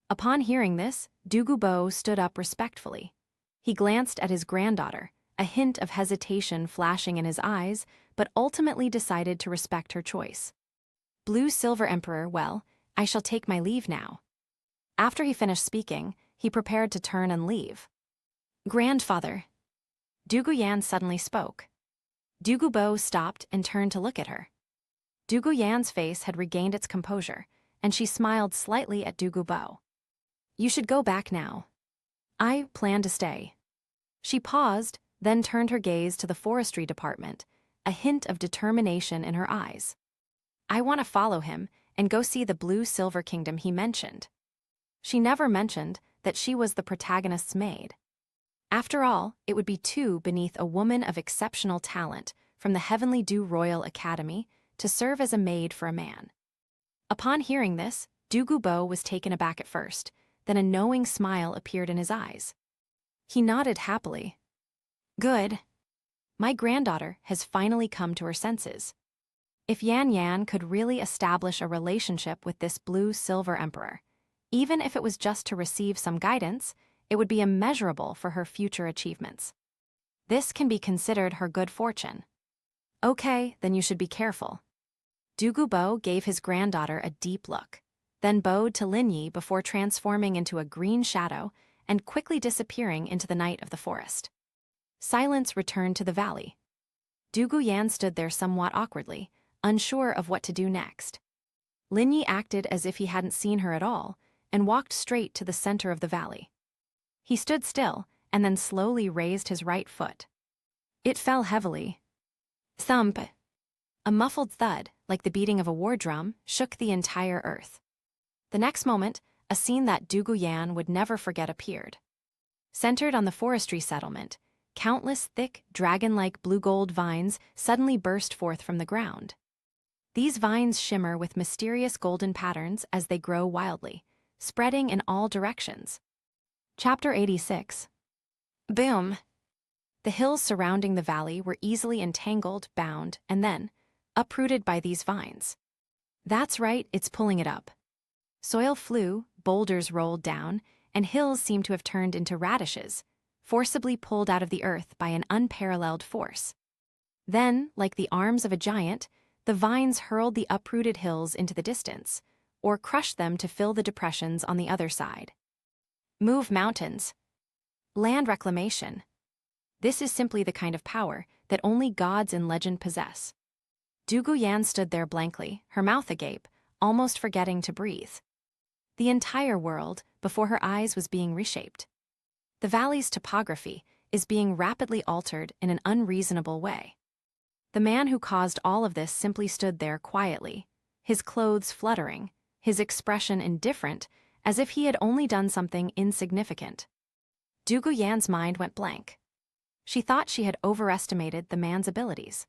Speaker 1: Upon hearing this, Douluo stood up respectfully. He glanced at his granddaughter, a hint of hesitation flashing in his eyes, but ultimately decided to respect her choice. Blue Silver Emperor, well, I shall take my leave now. After he finished speaking, he prepared to turn and leave. Grandfather. Douluo suddenly spoke. Douluo stopped and turned to look at her. Douluo's face had regained its composure, and she smiled slightly at Douluo. You should go back now. I plan to stay. She paused, then turned her gaze to the forestry department, a hint of determination in her eyes. I want to follow him and go see the Blue Silver Kingdom he mentioned. She never mentioned that she was the protagonist's maid. After all, it would be 2 beneath a woman of exceptional talent from the Heavenly Dew Royal Academy to serve as a maid for a man. Upon hearing this, Douluo was taken aback at first, then a knowing smile appeared in his eyes. He nodded happily. Good. My granddaughter has finally come to her senses. If Yan could really establish a relationship with this Blue Silver Emperor, even if it was just to receive some guidance, it would be immeasurable for her future achievements. This can be considered her good fortune. Okay, then you should be careful. Douluo gave his granddaughter a deep look, then bowed to Linyi before transforming into a green shadow and quickly disappearing into the night of the forest. Silence returned to the valley. Douluo stood there somewhat awkwardly, unsure of what to do next. Linyi acted as if he hadn't seen her at all and walked straight to the center of the valley. He stood still and then slowly raised his right foot. It fell heavily. Thump! A muffled thud, like the beating of a war drum, shook the entire earth. The next moment, a scene that Douluo would never forget appeared. Centered on the forestry settlement, countless thick, dragon-like blue-gold vines suddenly burst forth from the ground. These vines shimmer with mysterious golden patterns as they grow wildly, spreading in all directions. Chapter 86. Boom! The hills surrounding the valley were easily entangled, bound, and then uprooted by these vines. That's right, it's pulling it up. Soil flew, boulders rolled down, and hills seemed to have turned into radishes, forcibly pulled out of the earth by an unparalleled force. Then, like the arms of a giant, the vines hurled the uprooted hills into the distance, or crushed them to fill the depressions on the other side. Move mountains. Land reclamation. This is simply the kind of power that only gods in legend possess. Douluo stood there blankly, her mouth agape, almost forgetting to breathe. The entire world, before her eyes, was being reshaped. The valley's topography is being rapidly altered in an unreasonable way. The man who caused all of this simply stood there quietly, his clothes fluttering, his expression indifferent, as if he had only done something insignificant. Douluo's mind went blank. She thought she had overestimated the man's abilities.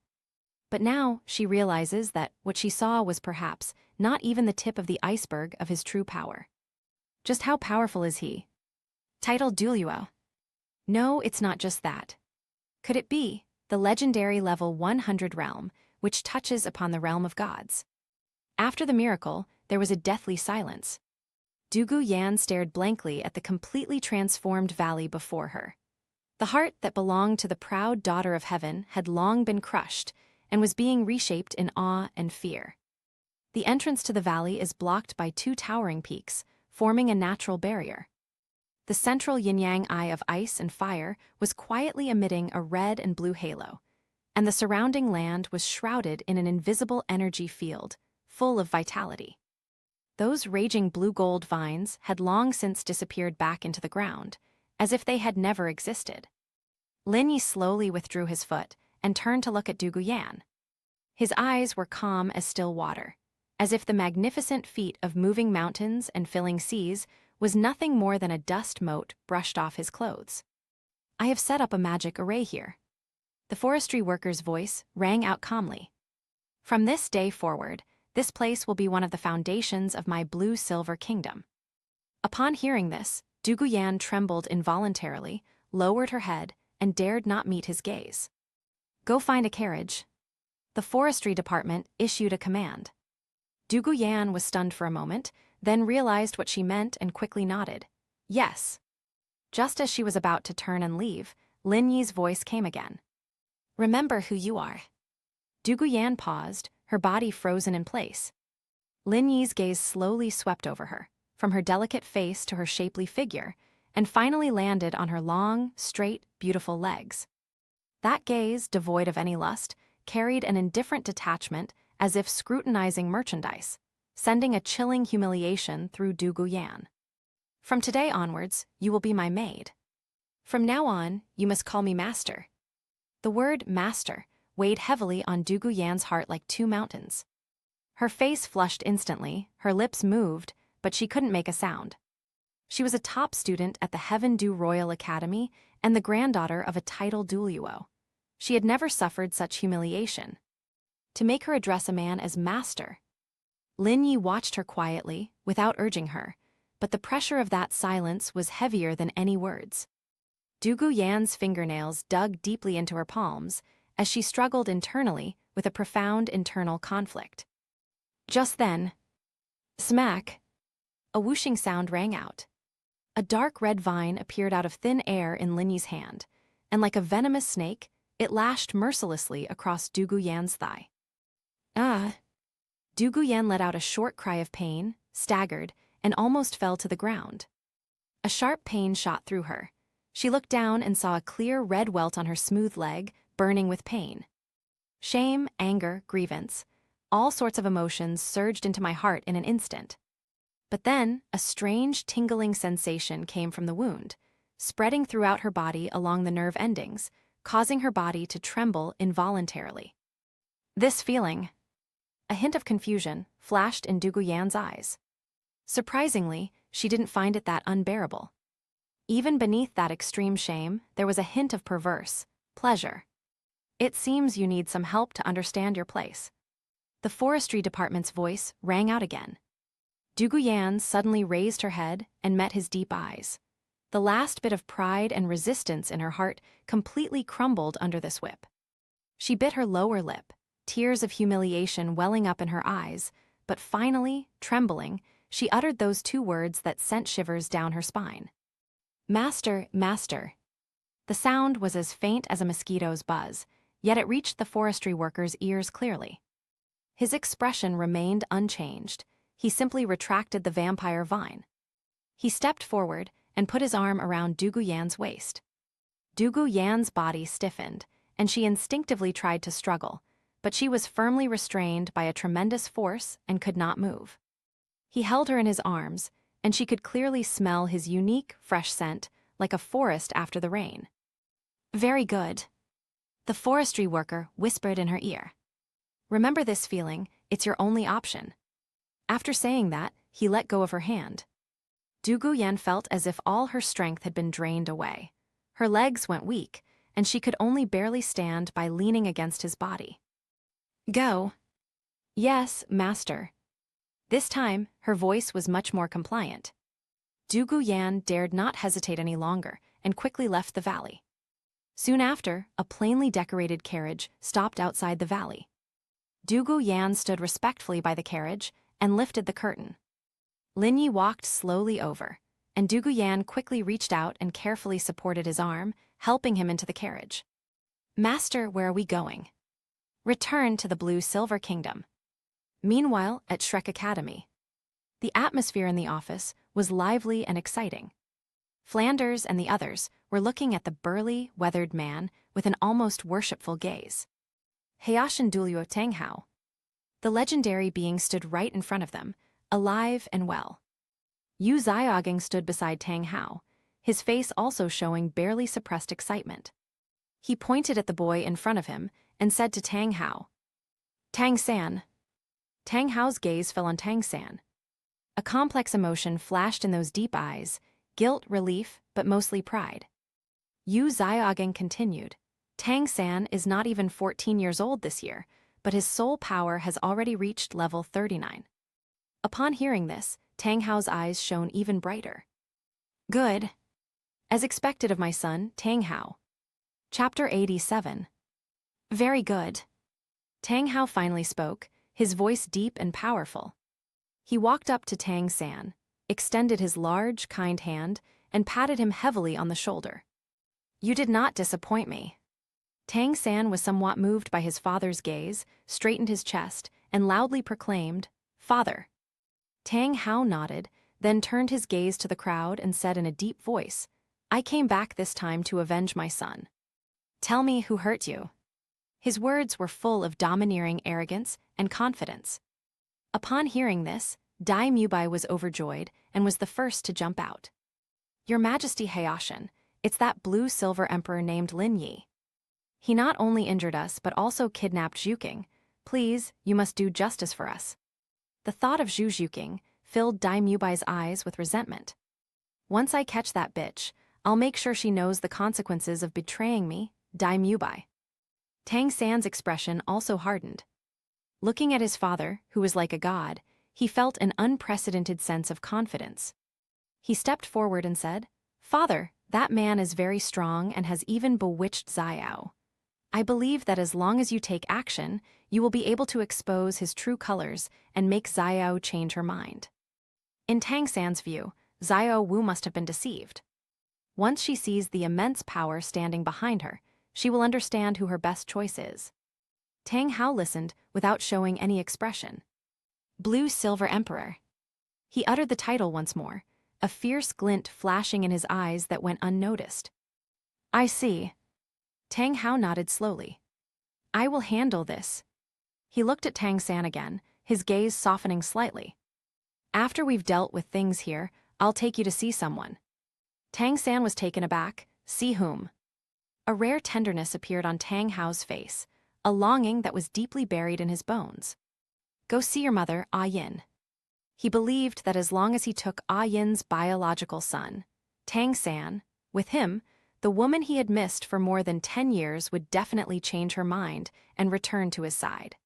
Speaker 1: But now she realizes that what she saw was perhaps not even the tip of the iceberg of his true power. Just how powerful is he? Titled Douluo. No, it's not just that. Could it be the legendary level 100 realm, which touches upon the realm of gods? After the miracle, there was a deathly silence. Douluo Yan stared blankly at the completely transformed valley before her. The heart that belonged to the proud daughter of heaven had long been crushed and was being reshaped in awe and fear. The entrance to the valley is blocked by two towering peaks, forming a natural barrier. The central yin-yang eye of ice and fire was quietly emitting a red and blue halo, and the surrounding land was shrouded in an invisible energy field, full of vitality. Those raging blue-gold vines had long since disappeared back into the ground, as if they had never existed. Lin Yi slowly withdrew his foot and turned to look at Douluo Yan. His eyes were calm as still water, as if the magnificent feat of moving mountains and filling seas was nothing more than a dust mote brushed off his clothes. "I have set up a magic array here." The forestry worker's voice rang out calmly. "From this day forward, this place will be one of the foundations of my blue-silver kingdom." Upon hearing this, Douluo Yan trembled involuntarily, lowered her head, and dared not meet his gaze. "Go find a carriage." The forestry department issued a command. Douluo Yan was stunned for a moment, then realized what she meant and quickly nodded. "Yes." Just as she was about to turn and leave, Lin Yi's voice came again. "Remember who you are." Douluo Yan paused, her body frozen in place. Lin Yi's gaze slowly swept over her, from her delicate face to her shapely figure, and finally landed on her long, straight, beautiful legs. That gaze, devoid of any lust, carried an indifferent detachment, as if scrutinizing merchandise, sending a chilling humiliation through Douluo Yan. "From today onwards, you will be my maid. From now on, you must call me master." The word master weighed heavily on Douluo Yan's heart like two mountains. Her face flushed instantly, her lips moved, but she couldn't make a sound. She was a top student at the Heaven Du Royal Academy and the granddaughter of a titled Douluo. She had never suffered such humiliation. To make her address a man as master. Lin Yi watched her quietly, without urging her, but the pressure of that silence was heavier than any words. Douluo Yan's fingernails dug deeply into her palms as she struggled internally with a profound internal conflict. Just then, smack, a whooshing sound rang out. A dark red vine appeared out of thin air in Lin Yi's hand, and like a venomous snake, it lashed mercilessly across Douluo Yan's thigh. "Ah!" Douluo Yan let out a short cry of pain, staggered, and almost fell to the ground. A sharp pain shot through her. She looked down and saw a clear red welt on her smooth leg, burning with pain. Shame, anger, grievance, all sorts of emotions surged into my heart in an instant. But then, a strange tingling sensation came from the wound, spreading throughout her body along the nerve endings, causing her body to tremble involuntarily. This feeling, a hint of confusion, flashed in Douluo Yan's eyes. Surprisingly, she didn't find it that unbearable. Even beneath that extreme shame, there was a hint of perverse pleasure. "It seems you need some help to understand your place." The forestry department's voice rang out again. Douluo Yan suddenly raised her head and met his deep eyes. The last bit of pride and resistance in her heart completely crumbled under this whip. She bit her lower lip, tears of humiliation welling up in her eyes, but finally, trembling, she uttered those two words that sent shivers down her spine. "Master, master." The sound was as faint as a mosquito's buzz, yet it reached the forestry worker's ears clearly. His expression remained unchanged. He simply retracted the vampire vine. He stepped forward and put his arm around Douluo Yan's waist. Douluo Yan's body stiffened, and she instinctively tried to struggle, but she was firmly restrained by a tremendous force and could not move. He held her in his arms, and she could clearly smell his unique, fresh scent, like a forest after the rain. "Very good," the forestry worker whispered in her ear. "Remember this feeling, it's your only option." After saying that, he let go of her hand. Douluo Yan felt as if all her strength had been drained away. Her legs went weak, and she could only barely stand by leaning against his body. "Go." "Yes, master." This time, her voice was much more compliant. Douluo Yan dared not hesitate any longer and quickly left the valley. Soon after, a plainly decorated carriage stopped outside the valley. Douluo Yan stood respectfully by the carriage and lifted the curtain. Lin Yi walked slowly over, and Du Guyan quickly reached out and carefully supported his arm, helping him into the carriage. "Master, where are we going?" "Return to the Blue Silver Kingdom." Meanwhile, at Shrek Academy, the atmosphere in the office was lively and exciting. Flanders and the others were looking at the burly, weathered man with an almost worshipful gaze. Hayashin Douluo Tang Hao. The legendary being stood right in front of them, alive and well. Yu Xiaogang stood beside Tang Hao, his face also showing barely suppressed excitement. He pointed at the boy in front of him and said to Tang Hao, "Tang San." Tang Hao's gaze fell on Tang San. A complex emotion flashed in those deep eyes, guilt, relief, but mostly pride. Yu Xiaogang continued, "Tang San is not even 14 years old this year, but his soul power has already reached level 39. Upon hearing this, Tang Hao's eyes shone even brighter. "Good. As expected of my son, Tang Hao." Chapter 87. "Very good." Tang Hao finally spoke, his voice deep and powerful. He walked up to Tang San, extended his large, kind hand, and patted him heavily on the shoulder. "You did not disappoint me." Tang San was somewhat moved by his father's gaze, straightened his chest, and loudly proclaimed, "Father." Tang Hao nodded, then turned his gaze to the crowd and said in a deep voice, "I came back this time to avenge my son. Tell me who hurt you." His words were full of domineering arrogance and confidence. Upon hearing this, Dai Mubai was overjoyed and was the first to jump out. "Your Majesty Hayashin, it's that blue-silver emperor named Lin Yi. He not only injured us but also kidnapped Zhuking. Please, you must do justice for us." The thought of Zhu Zhuking filled Dai Mubai's eyes with resentment. "Once I catch that bitch, I'll make sure she knows the consequences of betraying me, Dai Mubai." Tang San's expression also hardened. Looking at his father, who was like a god, he felt an unprecedented sense of confidence. He stepped forward and said, "Father, that man is very strong and has even bewitched Xiao. I believe that as long as you take action, you will be able to expose his true colors and make Xiao change her mind." In Tang San's view, Xiao Wu must have been deceived. Once she sees the immense power standing behind her, she will understand who her best choice is. Tang Hao listened without showing any expression. "Blue Silver Emperor." He uttered the title once more, a fierce glint flashing in his eyes that went unnoticed. "I see." Tang Hao nodded slowly. "I will handle this." He looked at Tang San again, his gaze softening slightly. "After we've dealt with things here, I'll take you to see someone." Tang San was taken aback. "See whom?" A rare tenderness appeared on Tang Hao's face, a longing that was deeply buried in his bones. "Go see your mother, Ah Yin." He believed that as long as he took Ah Yin's biological son, Tang San, with him, the woman he had missed for more than 10 years would definitely change her mind and return to his side.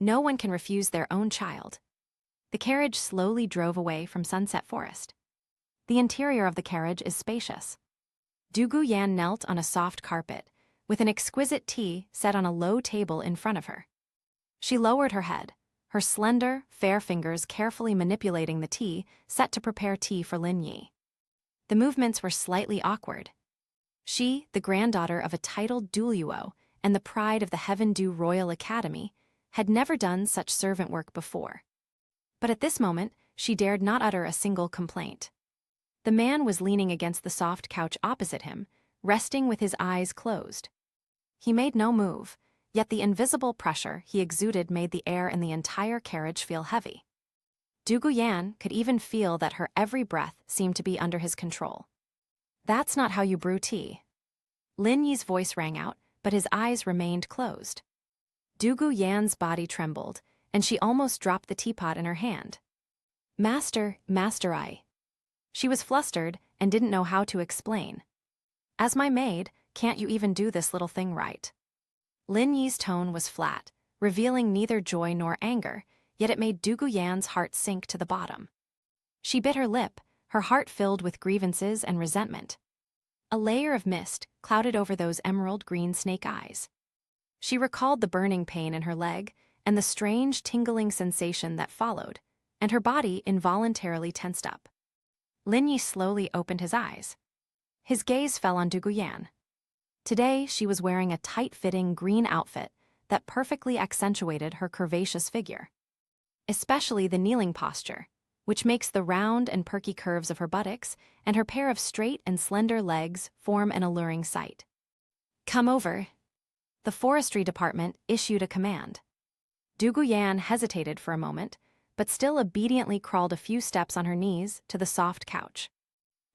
Speaker 1: No one can refuse their own child. The carriage slowly drove away from Sunset Forest. The interior of the carriage is spacious. Du Guyan knelt on a soft carpet, with an exquisite tea set on a low table in front of her. She lowered her head, her slender, fair fingers carefully manipulating the tea set to prepare tea for Lin Yi. The movements were slightly awkward. She, the granddaughter of a titled Douluo and the pride of the Heaven Dew Royal Academy, had never done such servant work before. But at this moment, she dared not utter a single complaint. The man was leaning against the soft couch opposite him, resting with his eyes closed. He made no move, yet the invisible pressure he exuded made the air in the entire carriage feel heavy. Du Guyan could even feel that her every breath seemed to be under his control. "That's not how you brew tea." Lin Yi's voice rang out, but his eyes remained closed. Du Guyan's body trembled, and she almost dropped the teapot in her hand. Master, I." She was flustered and didn't know how to explain. "As my maid, can't you even do this little thing right?" Lin Yi's tone was flat, revealing neither joy nor anger, yet it made Du Guyan's heart sink to the bottom. She bit her lip, her heart filled with grievances and resentment. A layer of mist clouded over those emerald-green snake eyes. She recalled the burning pain in her leg and the strange tingling sensation that followed, and her body involuntarily tensed up. Lin Yi slowly opened his eyes. His gaze fell on Duguyan. Today, she was wearing a tight-fitting green outfit that perfectly accentuated her curvaceous figure. Especially the kneeling posture, which makes the round and perky curves of her buttocks and her pair of straight and slender legs form an alluring sight. "Come over." The forestry department issued a command. Duguyan hesitated for a moment, but still obediently crawled a few steps on her knees to the soft couch.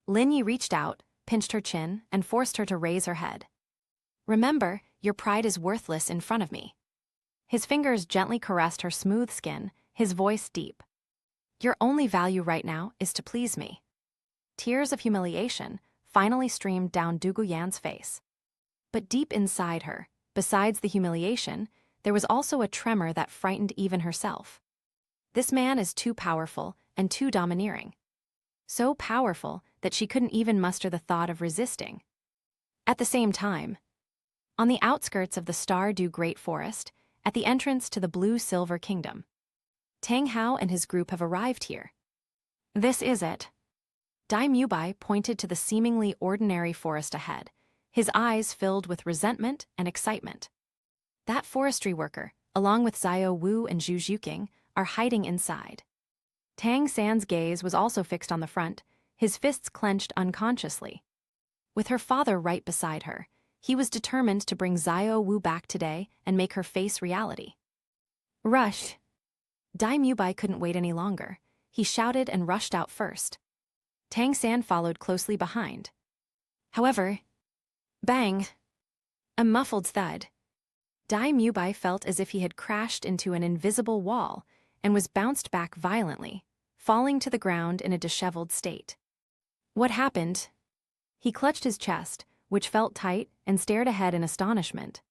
Speaker 1: Lin Yi reached out, pinched her chin, and forced her to raise her head. "Remember, your pride is worthless in front of me." His fingers gently caressed her smooth skin, his voice deep. "Your only value right now is to please me." Tears of humiliation finally streamed down Duguyan's face. But deep inside her, besides the humiliation, there was also a tremor that frightened even herself. This man is too powerful and too domineering. So powerful that she couldn't even muster the thought of resisting. At the same time, on the outskirts of the Stardew Great Forest, at the entrance to the Blue-Silver Kingdom, Tang Hao and his group have arrived here. "This is it." Dai Mubai pointed to the seemingly ordinary forest ahead, his eyes filled with resentment and excitement. That forestry worker, along with Xiao Wu and Zhu Zhuqing, are hiding inside. Tang San's gaze was also fixed on the front, his fists clenched unconsciously. With her father right beside her, he was determined to bring Xiao Wu back today and make her face reality. "Rush!" Dai Mubai couldn't wait any longer. He shouted and rushed out first. Tang San followed closely behind. However, bang! A muffled thud. Dai Mubai felt as if he had crashed into an invisible wall and was bounced back violently, falling to the ground in a disheveled state. What happened? He clutched his chest, which felt tight, and stared ahead in astonishment.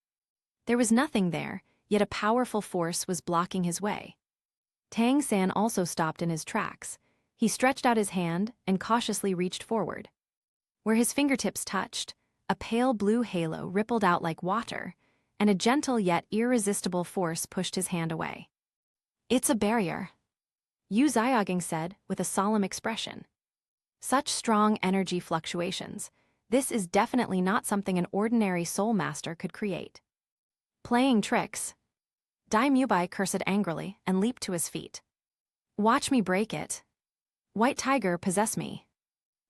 Speaker 1: There was nothing there, yet a powerful force was blocking his way. Tang San also stopped in his tracks. He stretched out his hand and cautiously reached forward. Where his fingertips touched, a pale blue halo rippled out like water, and a gentle yet irresistible force pushed his hand away. "It's a barrier," Yu Xiaoging said with a solemn expression. "Such strong energy fluctuations. This is definitely not something an ordinary soul master could create." "Playing tricks." Dai Mubai cursed angrily and leaped to his feet. "Watch me break it. White Tiger, possess me."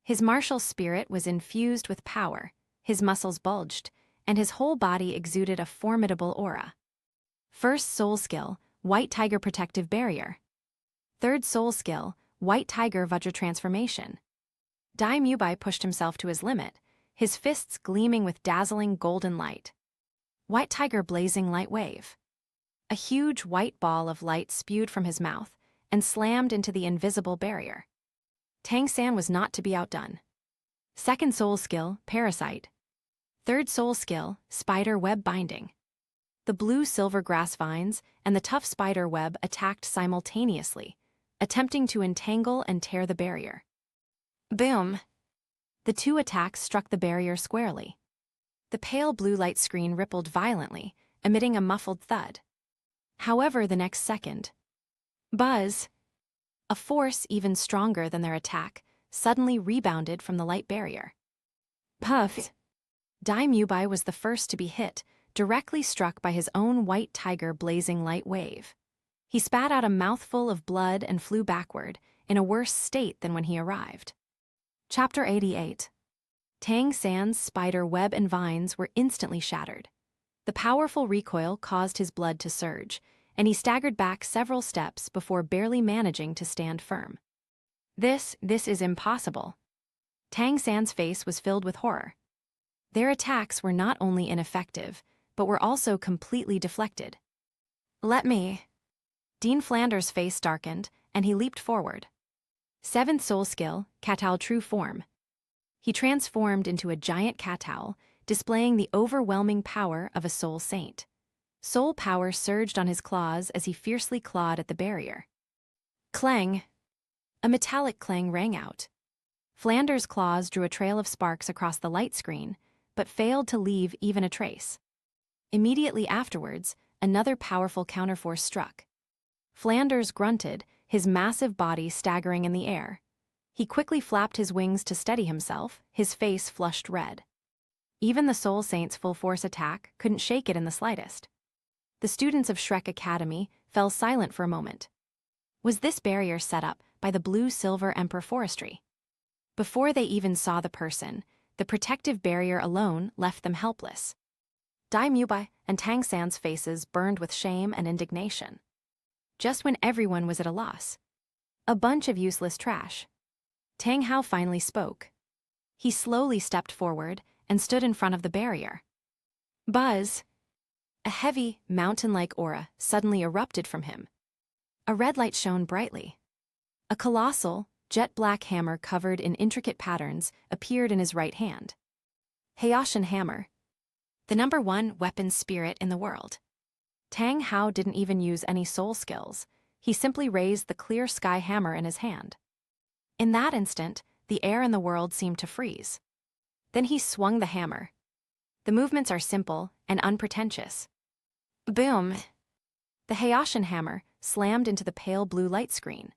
Speaker 1: His martial spirit was infused with power, his muscles bulged, and his whole body exuded a formidable aura. First soul skill, White Tiger Protective Barrier. Third soul skill, White Tiger Vajra Transformation. Dai Mubai pushed himself to his limit, his fists gleaming with dazzling golden light. White Tiger Blazing Light Wave. A huge white ball of light spewed from his mouth and slammed into the invisible barrier. Tang San was not to be outdone. Second soul skill, Parasite. Third soul skill, Spider Web Binding. The blue-silver grass vines and the tough spider web attacked simultaneously, attempting to entangle and tear the barrier. Boom! The two attacks struck the barrier squarely. The pale blue light screen rippled violently, emitting a muffled thud. However, the next second, buzz! A force even stronger than their attack suddenly rebounded from the light barrier. Puff! Dai Mubai was the first to be hit, directly struck by his own White Tiger Blazing Light Wave. He spat out a mouthful of blood and flew backward, in a worse state than when he arrived. Chapter 88. Tang San's spider web and vines were instantly shattered. The powerful recoil caused his blood to surge, and he staggered back several steps before barely managing to stand firm. This is impossible. Tang San's face was filled with horror. Their attacks were not only ineffective, but were also completely deflected. "Let me." Dean Flanders' face darkened, and he leaped forward. Seventh soul skill, Cat-Owl True Form. He transformed into a giant cat owl, displaying the overwhelming power of a soul saint. Soul power surged on his claws as he fiercely clawed at the barrier. Clang! A metallic clang rang out. Flanders' claws drew a trail of sparks across the light screen, but failed to leave even a trace. Immediately afterwards, another powerful counterforce struck. Flanders grunted, his massive body staggering in the air. He quickly flapped his wings to steady himself, his face flushed red. Even the Soul Saint's full-force attack couldn't shake it in the slightest. The students of Shrek Academy fell silent for a moment. Was this barrier set up by the blue-silver Emperor Forestry? Before they even saw the person, the protective barrier alone left them helpless. Dai Mubai and Tang San's faces burned with shame and indignation. Just when everyone was at a loss. A bunch of useless trash. Tang Hao finally spoke. He slowly stepped forward and stood in front of the barrier. Buzz! A heavy, mountain-like aura suddenly erupted from him. A red light shone brightly. A colossal, jet-black hammer covered in intricate patterns appeared in his right hand. Heian hammer. The #1 weapon spirit in the world. Tang Hao didn't even use any soul skills. He simply raised the clear sky hammer in his hand. In that instant, the air in the world seemed to freeze. Then he swung the hammer. The movements are simple and unpretentious. Boom! The Heian hammer slammed into the pale blue light screen.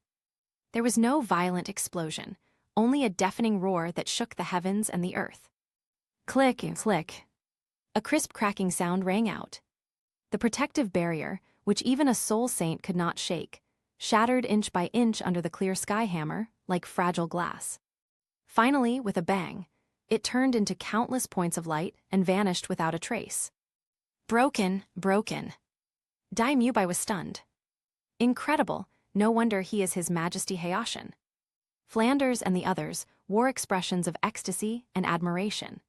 Speaker 1: There was no violent explosion, only a deafening roar that shook the heavens and the earth. Click and click. A crisp cracking sound rang out. The protective barrier, which even a soul saint could not shake, shattered inch by inch under the clear sky hammer, like fragile glass. Finally, with a bang, it turned into countless points of light and vanished without a trace. Broken. Dai Mubai was stunned. Incredible, no wonder he is His Majesty Heian. Flanders and the others wore expressions of ecstasy and admiration.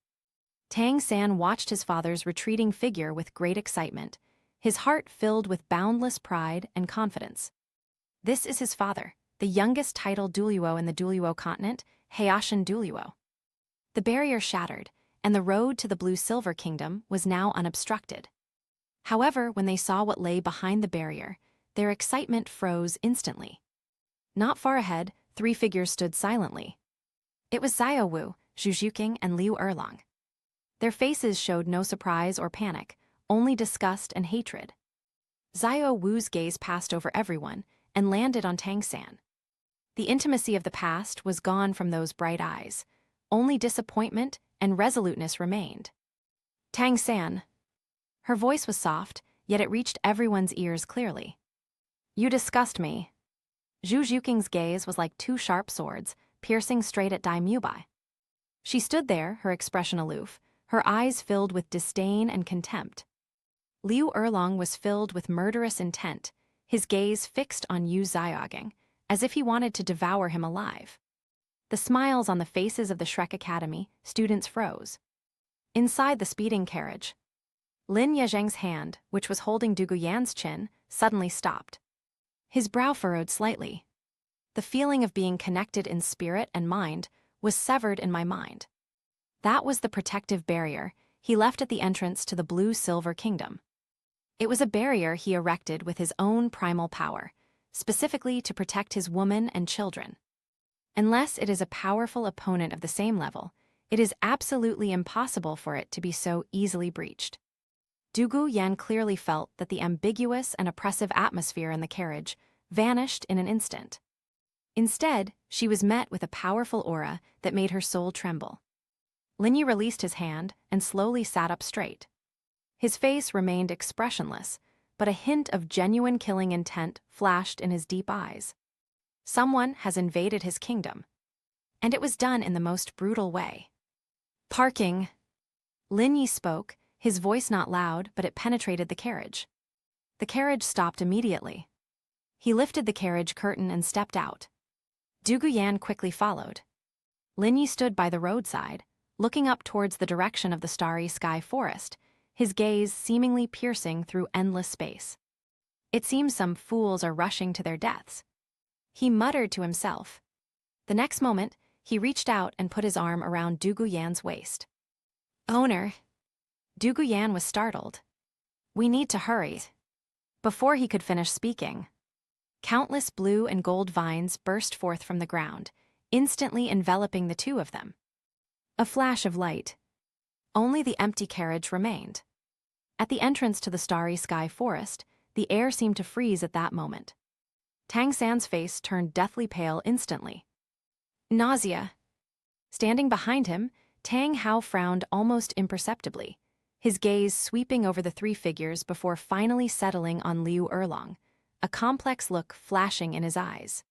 Speaker 1: Tang San watched his father's retreating figure with great excitement, his heart filled with boundless pride and confidence. This is his father, the youngest titled Douluo in the Douluo Continent, Heian Douluo. The barrier shattered, and the road to the Blue-Silver Kingdom was now unobstructed. However, when they saw what lay behind the barrier, their excitement froze instantly. Not far ahead, 3 figures stood silently. It was Xiao Wu, Zhu Juqing, and Liu Erlong. Their faces showed no surprise or panic, only disgust and hatred. Xiao Wu's gaze passed over everyone and landed on Tang San. The intimacy of the past was gone from those bright eyes. Only disappointment and resoluteness remained. Tang San. Her voice was soft, yet it reached everyone's ears clearly. You disgust me. Zhu Juqing's gaze was like 2 sharp swords, piercing straight at Dai Mubai. She stood there, her expression aloof, her eyes filled with disdain and contempt. Liu Erlong was filled with murderous intent, his gaze fixed on Yu Xiaoging, as if he wanted to devour him alive. The smiles on the faces of the Shrek Academy students froze. Inside the speeding carriage, Lin Yezheng's hand, which was holding Dugu Yan's chin, suddenly stopped. His brow furrowed slightly. The feeling of being connected in spirit and mind was severed in my mind. That was the protective barrier he left at the entrance to the Blue-Silver Kingdom. It was a barrier he erected with his own primal power, specifically to protect his woman and children. Unless it is a powerful opponent of the same level, it is absolutely impossible for it to be so easily breached. Dugu Yan clearly felt that the ambiguous and oppressive atmosphere in the carriage vanished in an instant. Instead, she was met with a powerful aura that made her soul tremble. Linyi released his hand and slowly sat up straight. His face remained expressionless, but a hint of genuine killing intent flashed in his deep eyes. Someone has invaded his kingdom. And it was done in the most brutal way. Parking. Linyi spoke, his voice not loud, but it penetrated the carriage. The carriage stopped immediately. He lifted the carriage curtain and stepped out. Dugu Yan quickly followed. Linyi stood by the roadside, looking up towards the direction of the starry sky forest, his gaze seemingly piercing through endless space. It seems some fools are rushing to their deaths. He muttered to himself. The next moment, he reached out and put his arm around Dugu Yan's waist. Owner. Dugu Yan was startled. We need to hurry. Before he could finish speaking, countless blue and gold vines burst forth from the ground, instantly enveloping the two of them. A flash of light. Only the empty carriage remained. At the entrance to the starry sky forest, the air seemed to freeze at that moment. Tang San's face turned deathly pale instantly. Nausea. Standing behind him, Tang Hao frowned almost imperceptibly, his gaze sweeping over the three figures before finally settling on Liu Erlong, a complex look flashing in his eyes.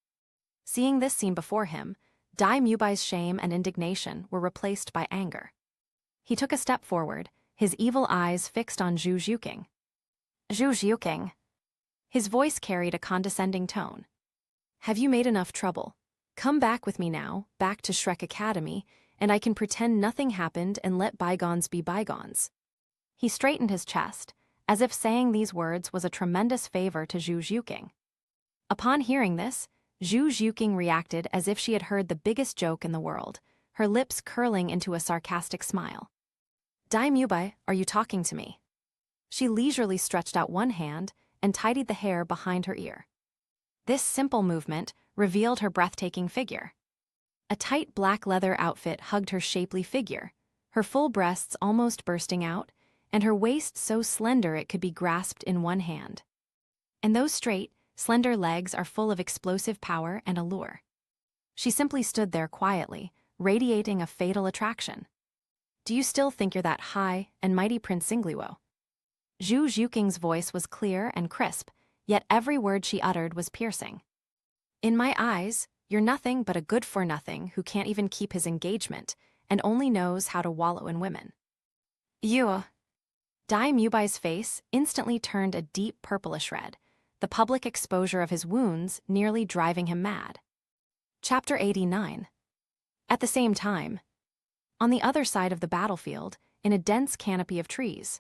Speaker 1: Seeing this scene before him, Dai Mubai's shame and indignation were replaced by anger. He took a step forward, his evil eyes fixed on Zhu Zhuqing. Zhu Zhuqing. His voice carried a condescending tone. Have you made enough trouble? Come back with me now, back to Shrek Academy, and I can pretend nothing happened and let bygones be bygones. He straightened his chest, as if saying these words was a tremendous favor to Zhu Zhuqing. Upon hearing this, Zhu Zhuqing reacted as if she had heard the biggest joke in the world, her lips curling into a sarcastic smile. Dai Mubai, are you talking to me? She leisurely stretched out one hand and tidied the hair behind her ear. This simple movement revealed her breathtaking figure. A tight black leather outfit hugged her shapely figure, her full breasts almost bursting out, and her waist so slender it could be grasped in one hand. And those straight, slender legs are full of explosive power and allure. She simply stood there quietly, radiating a fatal attraction. Do you still think you're that high and mighty Prince Xingliwo? Zhu Zhuqing's voice was clear and crisp, yet every word she uttered was piercing. In my eyes, you're nothing but a good-for-nothing who can't even keep his engagement and only knows how to wallow in women. You. Dai Mubai's face instantly turned a deep purplish red, the public exposure of his wounds nearly driving him mad. Chapter 89. At the same time, on the other side of the battlefield, in a dense canopy of trees,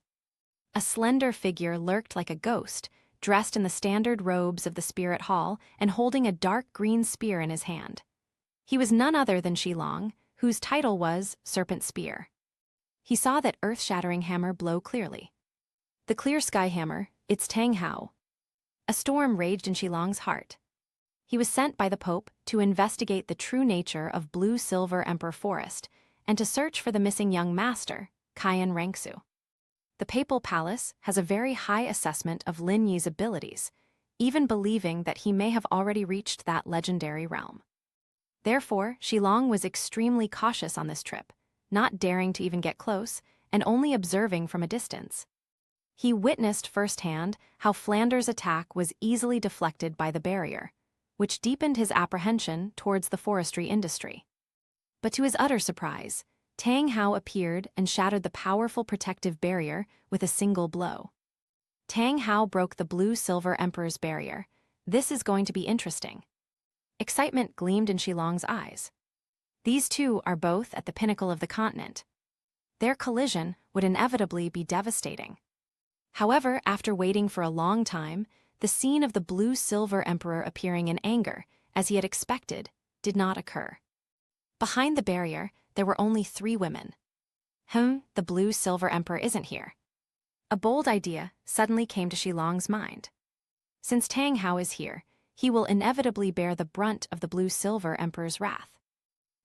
Speaker 1: a slender figure lurked like a ghost, dressed in the standard robes of the spirit hall and holding a dark green spear in his hand. He was none other than Shilong, whose title was Serpent Spear. He saw that earth-shattering hammer blow clearly. The clear sky hammer, it's Tang Hao. A storm raged in Shilong's heart. He was sent by the Pope to investigate the true nature of Blue-Silver Emperor Forest and to search for the missing young master, Qian Rengsu. The Papal Palace has a very high assessment of Lin Yi's abilities, even believing that he may have already reached that legendary realm. Therefore, Shilong was extremely cautious on this trip, not daring to even get close and only observing from a distance. He witnessed firsthand how Flanders' attack was easily deflected by the barrier, which deepened his apprehension towards the forestry industry. But to his utter surprise, Tang Hao appeared and shattered the powerful protective barrier with a single blow. Tang Hao broke the Blue-Silver Emperor's barrier. This is going to be interesting. Excitement gleamed in Shilong's eyes. These two are both at the pinnacle of the continent. Their collision would inevitably be devastating. However, after waiting for a long time, the scene of the Blue-Silver Emperor appearing in anger, as he had expected, did not occur. Behind the barrier, there were only 3 women. The Blue-Silver Emperor isn't here. A bold idea suddenly came to Shilong's mind. Since Tang Hao is here, he will inevitably bear the brunt of the Blue-Silver Emperor's wrath.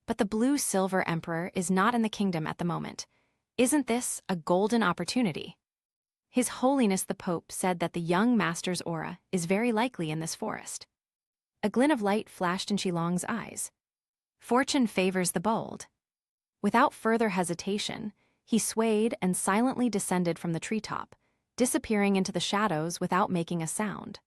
Speaker 1: But the Blue-Silver Emperor is not in the kingdom at the moment. Isn't this a golden opportunity? His Holiness the Pope said that the young master's aura is very likely in this forest. A glint of light flashed in Shilong's eyes. Fortune favors the bold. Without further hesitation, he swayed and silently descended from the treetop, disappearing into the shadows without making a sound.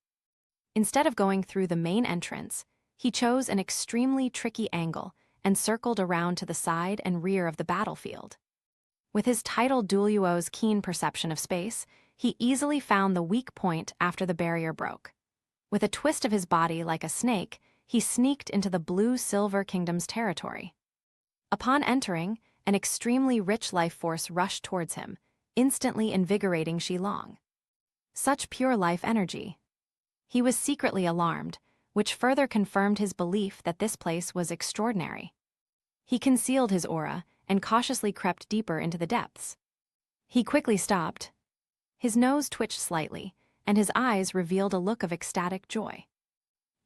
Speaker 1: Instead of going through the main entrance, he chose an extremely tricky angle and circled around to the side and rear of the battlefield. With his title Douluo's keen perception of space, he easily found the weak point after the barrier broke. With a twist of his body like a snake, he sneaked into the Blue-Silver Kingdom's territory. Upon entering, an extremely rich life force rushed towards him, instantly invigorating Shilong. Such pure life energy. He was secretly alarmed, which further confirmed his belief that this place was extraordinary. He concealed his aura and cautiously crept deeper into the depths. He quickly stopped. His nose twitched slightly, and his eyes revealed a look of ecstatic joy.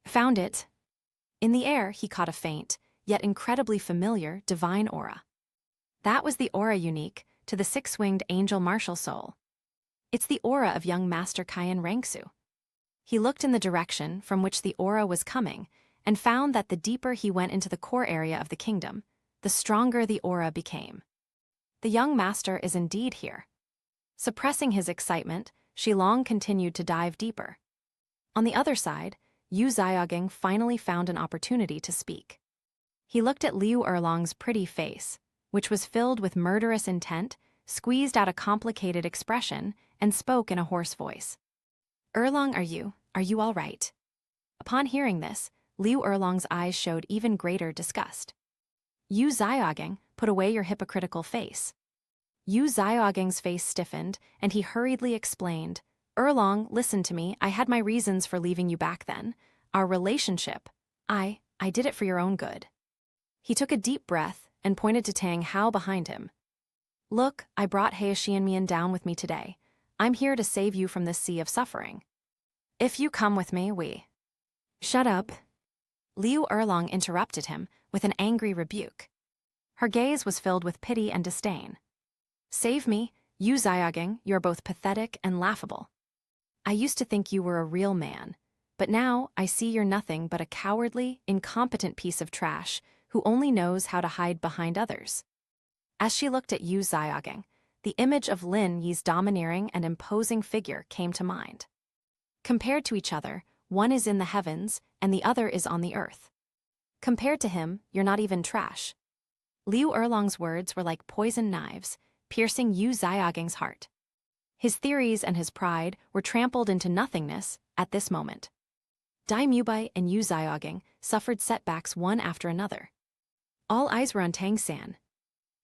Speaker 1: Found it. In the air, he caught a faint, yet incredibly familiar, divine aura. That was the aura unique to the 6-winged angel martial soul. It's the aura of young Master Qian Rengsu. He looked in the direction from which the aura was coming and found that the deeper he went into the core area of the kingdom, the stronger the aura became. The young master is indeed here. Suppressing his excitement, Shilong continued to dive deeper. On the other side, Yu Xiaoging finally found an opportunity to speak. He looked at Liu Erlong's pretty face, which was filled with murderous intent, squeezed out a complicated expression, and spoke in a hoarse voice. "Erlong, are you all right?" Upon hearing this, Liu Erlong's eyes showed even greater disgust. "Yu Xiaoging, put away your hypocritical face." Yu Xiaoging's face stiffened, and he hurriedly explained, "Erlong, listen to me, I had my reasons for leaving you back then. Our relationship, I did it for your own good." He took a deep breath and pointed to Tang Hao behind him. "Look, I brought He Xianmian down with me today. I'm here to save you from this sea of suffering. If you come with me, we—" "Shut up." Liu Erlong interrupted him with an angry rebuke. Her gaze was filled with pity and disdain. "Save me, Yu Xiaoging, you're both pathetic and laughable. I used to think you were a real man, but now I see you're nothing but a cowardly, incompetent piece of trash who only knows how to hide behind others." As she looked at Yu Xiaoging, the image of Lin Yi's domineering and imposing figure came to mind. Compared to each other, one is in the heavens and the other is on the earth. Compared to him, you're not even trash. Liu Erlong's words were like poisoned knives, piercing Yu Xiaoging's heart. His theories and his pride were trampled into nothingness at this moment. Dai Mubai and Yu Xiaoging suffered setbacks one after another. All eyes were on Tang San.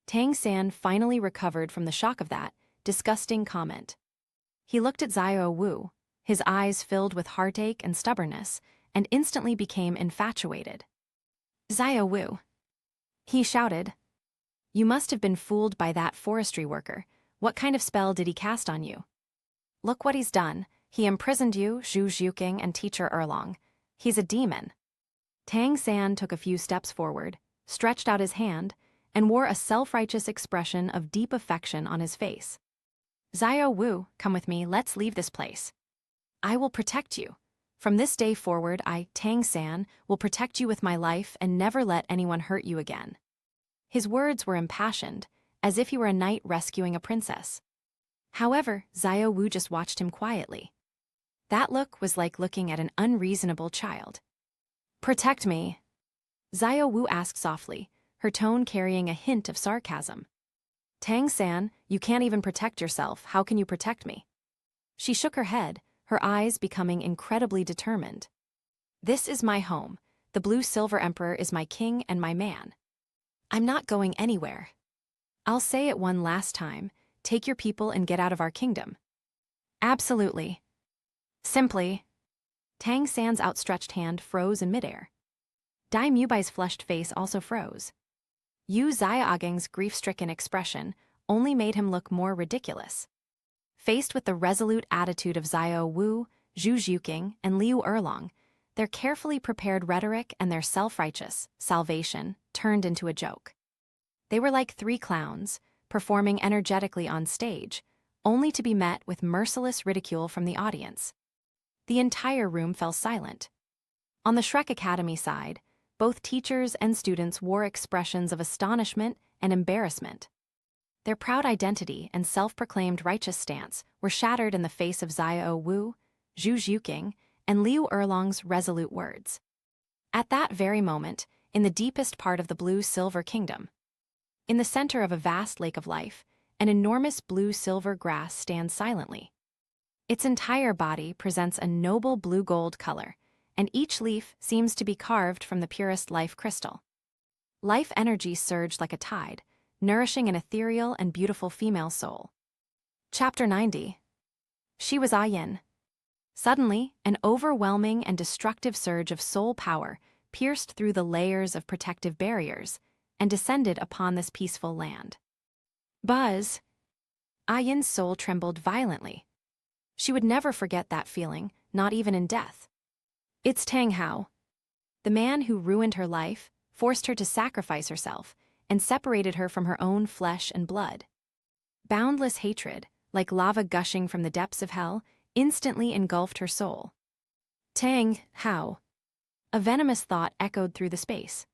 Speaker 1: Tang San finally recovered from the shock of that disgusting comment. He looked at Xiao Wu, his eyes filled with heartache and stubbornness, and instantly became infatuated. "Xiao Wu," he shouted, "you must have been fooled by that forestry worker. What kind of spell did he cast on you? Look what he's done. He imprisoned you, Zhu Zhuqing, and teacher Erlong. He's a demon." Tang San took a few steps forward, stretched out his hand, and wore a self-righteous expression of deep affection on his face. "Xiao Wu, come with me, let's leave this place. I will protect you. From this day forward, I, Tang San, will protect you with my life and never let anyone hurt you again." His words were impassioned, as if he were a knight rescuing a princess. However, Xiao Wu just watched him quietly. That look was like looking at an unreasonable child. "Protect me?" Xiao Wu asked softly, her tone carrying a hint of sarcasm. "Tang San, you can't even protect yourself. How can you protect me?" She shook her head, her eyes becoming incredibly determined. "This is my home. The Blue Silver Emperor is my king and my man. I'm not going anywhere. I'll say it one last time, take your people and get out of our kingdom." "Absolutely." Simply. Tang San's outstretched hand froze in midair. Dai Mubai's flushed face also froze. Yu Xiaoging's grief-stricken expression only made him look more ridiculous. Faced with the resolute attitude of Xiao Wu, Zhu Zhuqing, and Liu Erlong, their carefully prepared rhetoric and their self-righteous salvation turned into a joke. They were like three clowns, performing energetically on stage, only to be met with merciless ridicule from the audience. The entire room fell silent. On the Shrek Academy side, both teachers and students wore expressions of astonishment and embarrassment. Their proud identity and self-proclaimed righteous stance were shattered in the face of Xiao Wu, Zhu Zhuqing, and Liu Erlong's resolute words. At that very moment, in the deepest part of the Blue-Silver Kingdom, in the center of a vast lake of life, an enormous blue-silver grass stands silently. Its entire body presents a noble blue-gold color, and each leaf seems to be carved from the purest life crystal. Life energy surged like a tide, nourishing an ethereal and beautiful female soul. Chapter 90. She was Ah Yin. Suddenly, an overwhelming and destructive surge of soul power pierced through the layers of protective barriers and descended upon this peaceful land. Buzz! Ah Yin's soul trembled violently. She would never forget that feeling, not even in death. It's Tang Hao. The man who ruined her life, forced her to sacrifice herself, and separated her from her own flesh and blood. Boundless hatred, like lava gushing from the depths of hell, instantly engulfed her soul. Tang Hao. A venomous thought echoed through the space.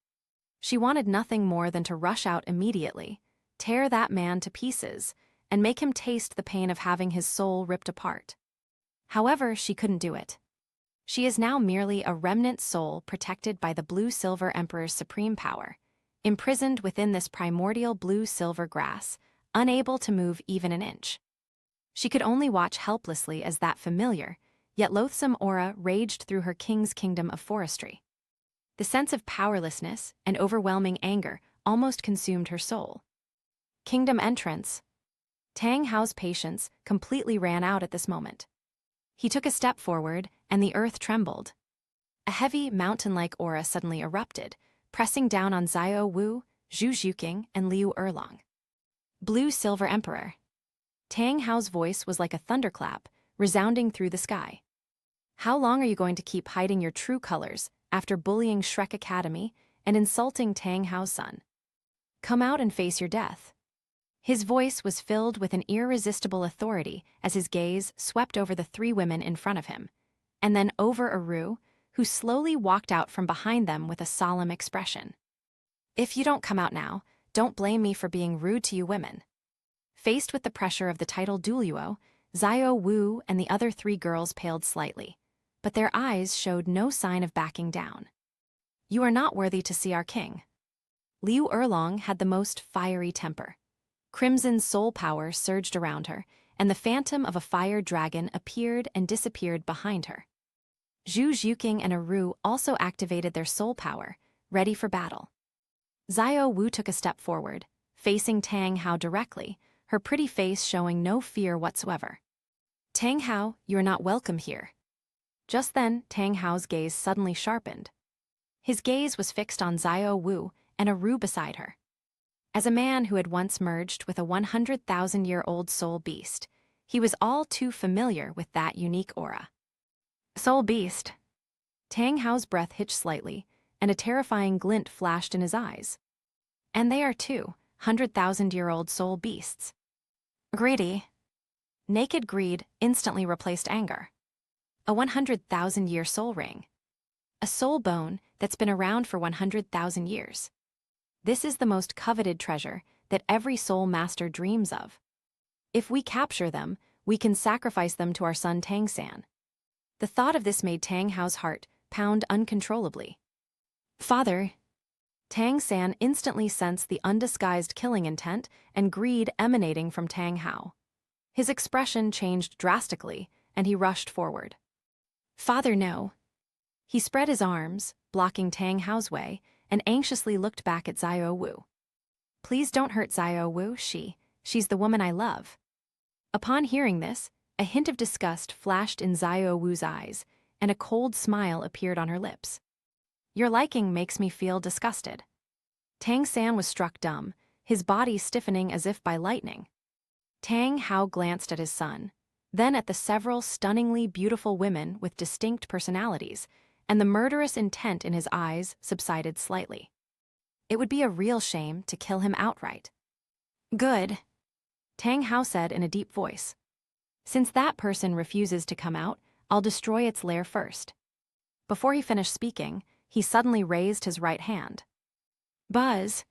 Speaker 1: She wanted nothing more than to rush out immediately, tear that man to pieces, and make him taste the pain of having his soul ripped apart. However, she couldn't do it. She is now merely a remnant soul protected by the Blue-Silver Emperor's supreme power, imprisoned within this primordial blue-silver grass, unable to move even an inch. She could only watch helplessly as that familiar, yet loathsome aura raged through her king's kingdom of forestry. The sense of powerlessness and overwhelming anger almost consumed her soul. Kingdom entrance. Tang Hao's patience completely ran out at this moment. He took a step forward, and the earth trembled. A heavy, mountain-like aura suddenly erupted, pressing down on Xiao Wu, Zhu Zhuqing, and Liu Erlong. Blue-Silver Emperor. Tang Hao's voice was like a thunderclap, resounding through the sky. How long are you going to keep hiding your true colors after bullying Shrek Academy and insulting Tang Hao's son? Come out and face your death. His voice was filled with an irresistible authority as his gaze swept over the three women in front of him, and then over Aru, who slowly walked out from behind them with a solemn expression. If you don't come out now, don't blame me for being rude to you women. Faced with the pressure of the title Douluo, Xiao Wu and the other three girls paled slightly, but their eyes showed no sign of backing down. You are not worthy to see our king. Liu Erlong had the most fiery temper. Crimson's soul power surged around her, and the phantom of a fire dragon appeared and disappeared behind her. Zhu Zhuqing and Aru also activated their soul power, ready for battle. Xiao Wu took a step forward, facing Tang Hao directly, her pretty face showing no fear whatsoever. Tang Hao, you are not welcome here. Just then, Tang Hao's gaze suddenly sharpened. His gaze was fixed on Xiao Wu and Aru beside her. As a man who had once merged with a 100,000-year-old soul beast, he was all too familiar with that unique aura. Soul beast. Tang Hao's breath hitched slightly, and a terrifying glint flashed in his eyes. And they are 200,000-year-old soul beasts. Greedy. Naked greed instantly replaced anger. A 100,000-year soul ring. A soul bone that's been around for 100,000 years. This is the most coveted treasure that every soul master dreams of. If we capture them, we can sacrifice them to our son Tang San. The thought of this made Tang Hao's heart pound uncontrollably. Father. Tang San instantly sensed the undisguised killing intent and greed emanating from Tang Hao. His expression changed drastically, and he rushed forward. Father, no. He spread his arms, blocking Tang Hao's way, and anxiously looked back at Xiao Wu. Please don't hurt Xiao Wu, she's the woman I love. Upon hearing this, a hint of disgust flashed in Xiao Wu's eyes, and a cold smile appeared on her lips. Your liking makes me feel disgusted. Tang San was struck dumb, his body stiffening as if by lightning. Tang Hao glanced at his son, then at the several stunningly beautiful women with distinct personalities, and the murderous intent in his eyes subsided slightly. It would be a real shame to kill him outright. Good, Tang Hao said in a deep voice. Since that person refuses to come out, I'll destroy its lair first. Before he finished speaking, he suddenly raised his right hand. Buzz!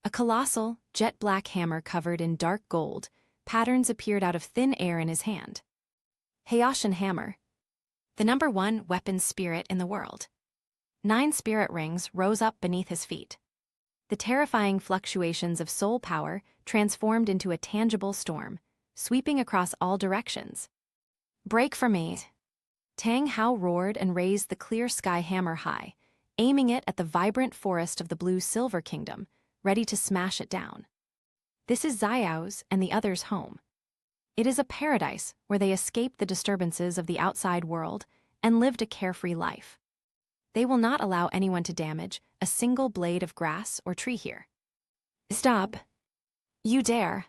Speaker 1: A colossal, jet-black hammer covered in dark gold, patterns appeared out of thin air in his hand. Hayashin hammer. The #1 weapon spirit in the world. 9 spirit rings rose up beneath his feet. The terrifying fluctuations of soul power transformed into a tangible storm, sweeping across all directions. Break for me! Tang Hao roared and raised the clear sky hammer high, aiming it at the vibrant forest of the Blue-Silver Kingdom, ready to smash it down. This is Xiao's and the others' home. It is a paradise where they escaped the disturbances of the outside world and lived a carefree life. They will not allow anyone to damage a single blade of grass or tree here. Stop! You dare!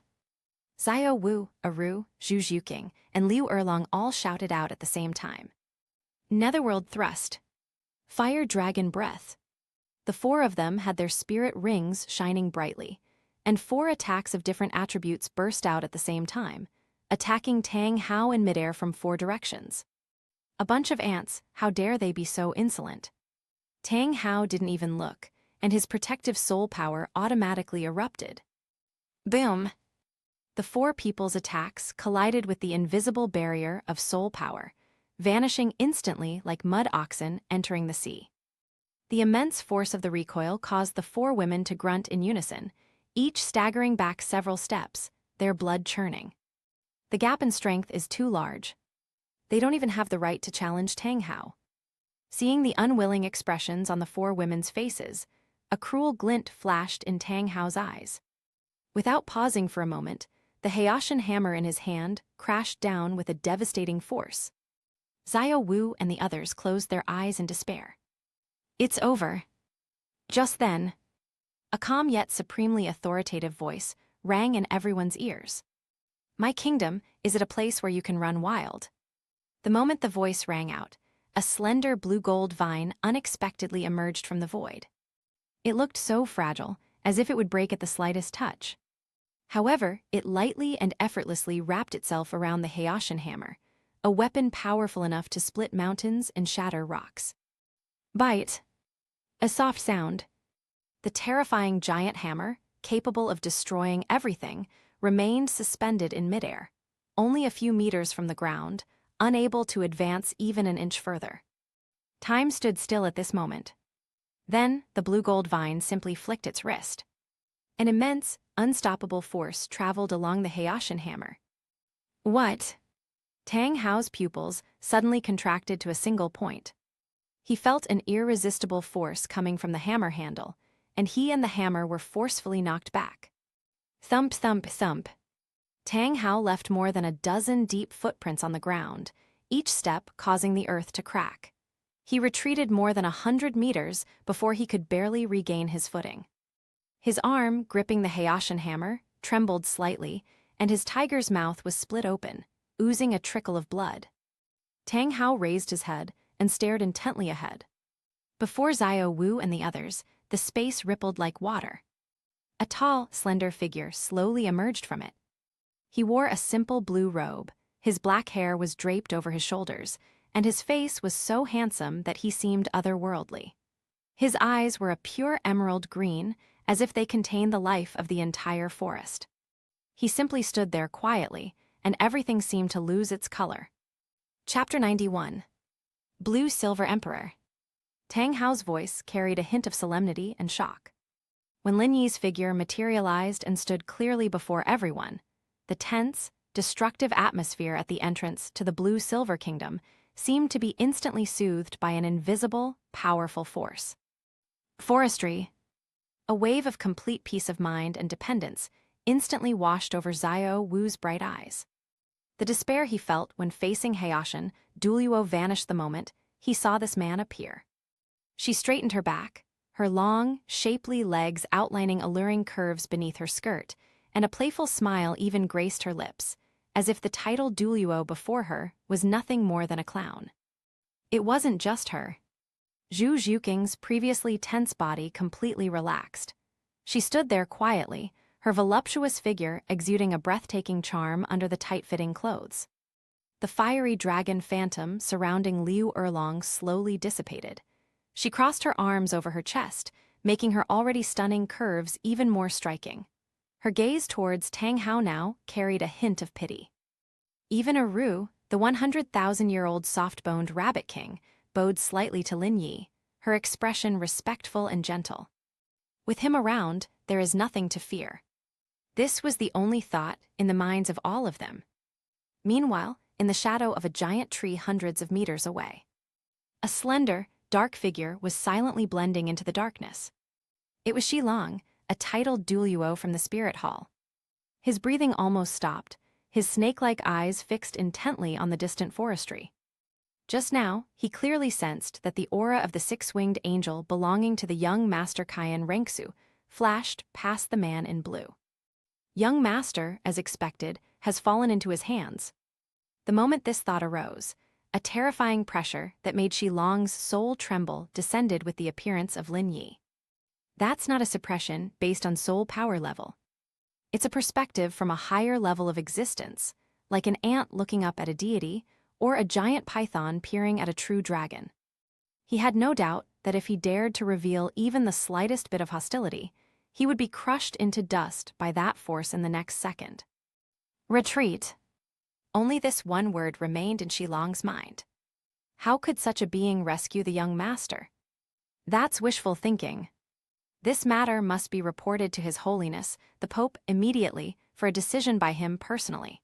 Speaker 1: Xiao Wu, Aru, Zhu Zhuqing, and Liu Erlong all shouted out at the same time. Netherworld thrust. Fire dragon breath. The 4 of them had their spirit rings shining brightly, and 4 attacks of different attributes burst out at the same time, attacking Tang Hao in midair from 4 directions. A bunch of ants, how dare they be so insolent? Tang Hao didn't even look, and his protective soul power automatically erupted. Boom! The four people's attacks collided with the invisible barrier of soul power, vanishing instantly like mud oxen entering the sea. The immense force of the recoil caused the four women to grunt in unison, each staggering back several steps, their blood churning. The gap in strength is too large. They don't even have the right to challenge Tang Hao. Seeing the unwilling expressions on the four women's faces, a cruel glint flashed in Tang Hao's eyes. Without pausing for a moment, the Haitian hammer in his hand crashed down with a devastating force. Xiao Wu and the others closed their eyes in despair. It's over. Just then, a calm yet supremely authoritative voice rang in everyone's ears. My kingdom, is it a place where you can run wild? The moment the voice rang out, a slender blue-gold vine unexpectedly emerged from the void. It looked so fragile, as if it would break at the slightest touch. However, it lightly and effortlessly wrapped itself around the Haitian hammer, a weapon powerful enough to split mountains and shatter rocks. Bite. A soft sound. The terrifying giant hammer, capable of destroying everything, remained suspended in midair, only a few meters from the ground, unable to advance even an inch further. Time stood still at this moment. Then, the blue-gold vine simply flicked its wrist. An immense, unstoppable force traveled along the Haitian hammer. What? Tang Hao's pupils suddenly contracted to a single point. He felt an irresistible force coming from the hammer handle, and he and the hammer were forcefully knocked back. Thump, thump, thump. Tang Hao left more than a dozen deep footprints on the ground, each step causing the earth to crack. He retreated more than 100 meters before he could barely regain his footing. His arm, gripping the Haitian hammer, trembled slightly, and his tiger's mouth was split open, oozing a trickle of blood. Tang Hao raised his head and stared intently ahead. Before Xiao Wu and the others, the space rippled like water. A tall, slender figure slowly emerged from it. He wore a simple blue robe, his black hair was draped over his shoulders, and his face was so handsome that he seemed otherworldly. His eyes were a pure emerald green, as if they contained the life of the entire forest. He simply stood there quietly, and everything seemed to lose its color. Chapter 91. Blue Silver Emperor. Tang Hao's voice carried a hint of solemnity and shock. When Lin Yi's figure materialized and stood clearly before everyone, the tense, destructive atmosphere at the entrance to the Blue-Silver Kingdom seemed to be instantly soothed by an invisible, powerful force. Forestry. A wave of complete peace of mind and dependence instantly washed over Xiao Wu's bright eyes. The despair he felt when facing Haitian, Douluo vanished the moment he saw this man appear. She straightened her back, her long, shapely legs outlining alluring curves beneath her skirt, and a playful smile even graced her lips, as if the titled Douluo before her was nothing more than a clown. It wasn't just her. Zhu Zhuqing's previously tense body completely relaxed. She stood there quietly, her voluptuous figure exuding a breathtaking charm under the tight-fitting clothes. The fiery dragon phantom surrounding Liu Erlong slowly dissipated. She crossed her arms over her chest, making her already stunning curves even more striking. Her gaze towards Tang Hao now carried a hint of pity. Even Eru, the 100,000-year-old soft-boned rabbit king, bowed slightly to Lin Yi, her expression respectful and gentle. With him around, there is nothing to fear. This was the only thought in the minds of all of them. Meanwhile, in the shadow of a giant tree hundreds of meters away, a slender, dark figure was silently blending into the darkness. It was Shilong, a titled Douluo from the spirit hall. His breathing almost stopped, his snake-like eyes fixed intently on the distant forestry. Just now, he clearly sensed that the aura of the six-winged angel belonging to the young Master Kaiyan Renksu flashed past the man in blue. Young Master, as expected, has fallen into his hands. The moment this thought arose, a terrifying pressure that made Shilong's soul tremble descended with the appearance of Lin Yi. That's not a suppression based on soul power level. It's a perspective from a higher level of existence, like an ant looking up at a deity, or a giant python peering at a true dragon. He had no doubt that if he dared to reveal even the slightest bit of hostility, he would be crushed into dust by that force in the next second. Retreat. Only this one word remained in Shilong's mind. How could such a being rescue the young master? That's wishful thinking. This matter must be reported to His Holiness, the Pope, immediately for a decision by him personally.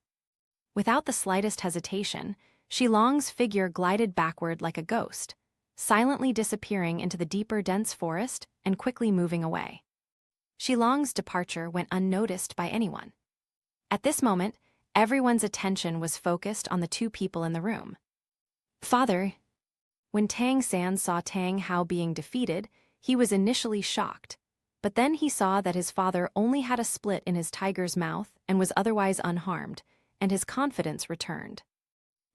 Speaker 1: Without the slightest hesitation, Shilong's figure glided backward like a ghost, silently disappearing into the deeper dense forest and quickly moving away. Shilong's departure went unnoticed by anyone. At this moment, everyone's attention was focused on the two people in the room. Father. When Tang San saw Tang Hao being defeated, he was initially shocked, but then he saw that his father only had a split in his tiger's mouth and was otherwise unharmed, and his confidence returned.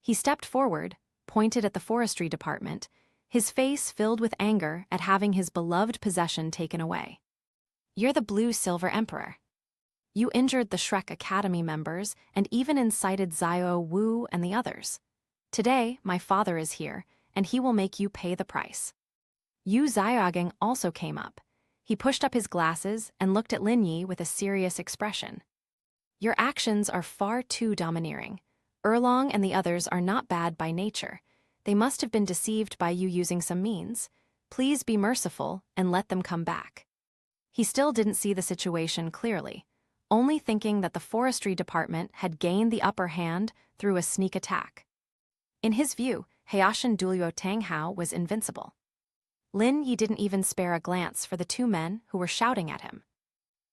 Speaker 1: He stepped forward, pointed at the forestry department, his face filled with anger at having his beloved possession taken away. You're the Blue-Silver Emperor. You injured the Shrek Academy members and even incited Xiao Wu and the others. Today, my father is here, and he will make you pay the price. Yu Xiaogang also came up. He pushed up his glasses and looked at Lin Yi with a serious expression. Your actions are far too domineering. Erlong and the others are not bad by nature. They must have been deceived by you using some means. Please be merciful and let them come back. He still didn't see the situation clearly, only thinking that the forestry department had gained the upper hand through a sneak attack. In his view, Haitian Douluo Tang Hao was invincible. Lin Yi didn't even spare a glance for the two men who were shouting at him.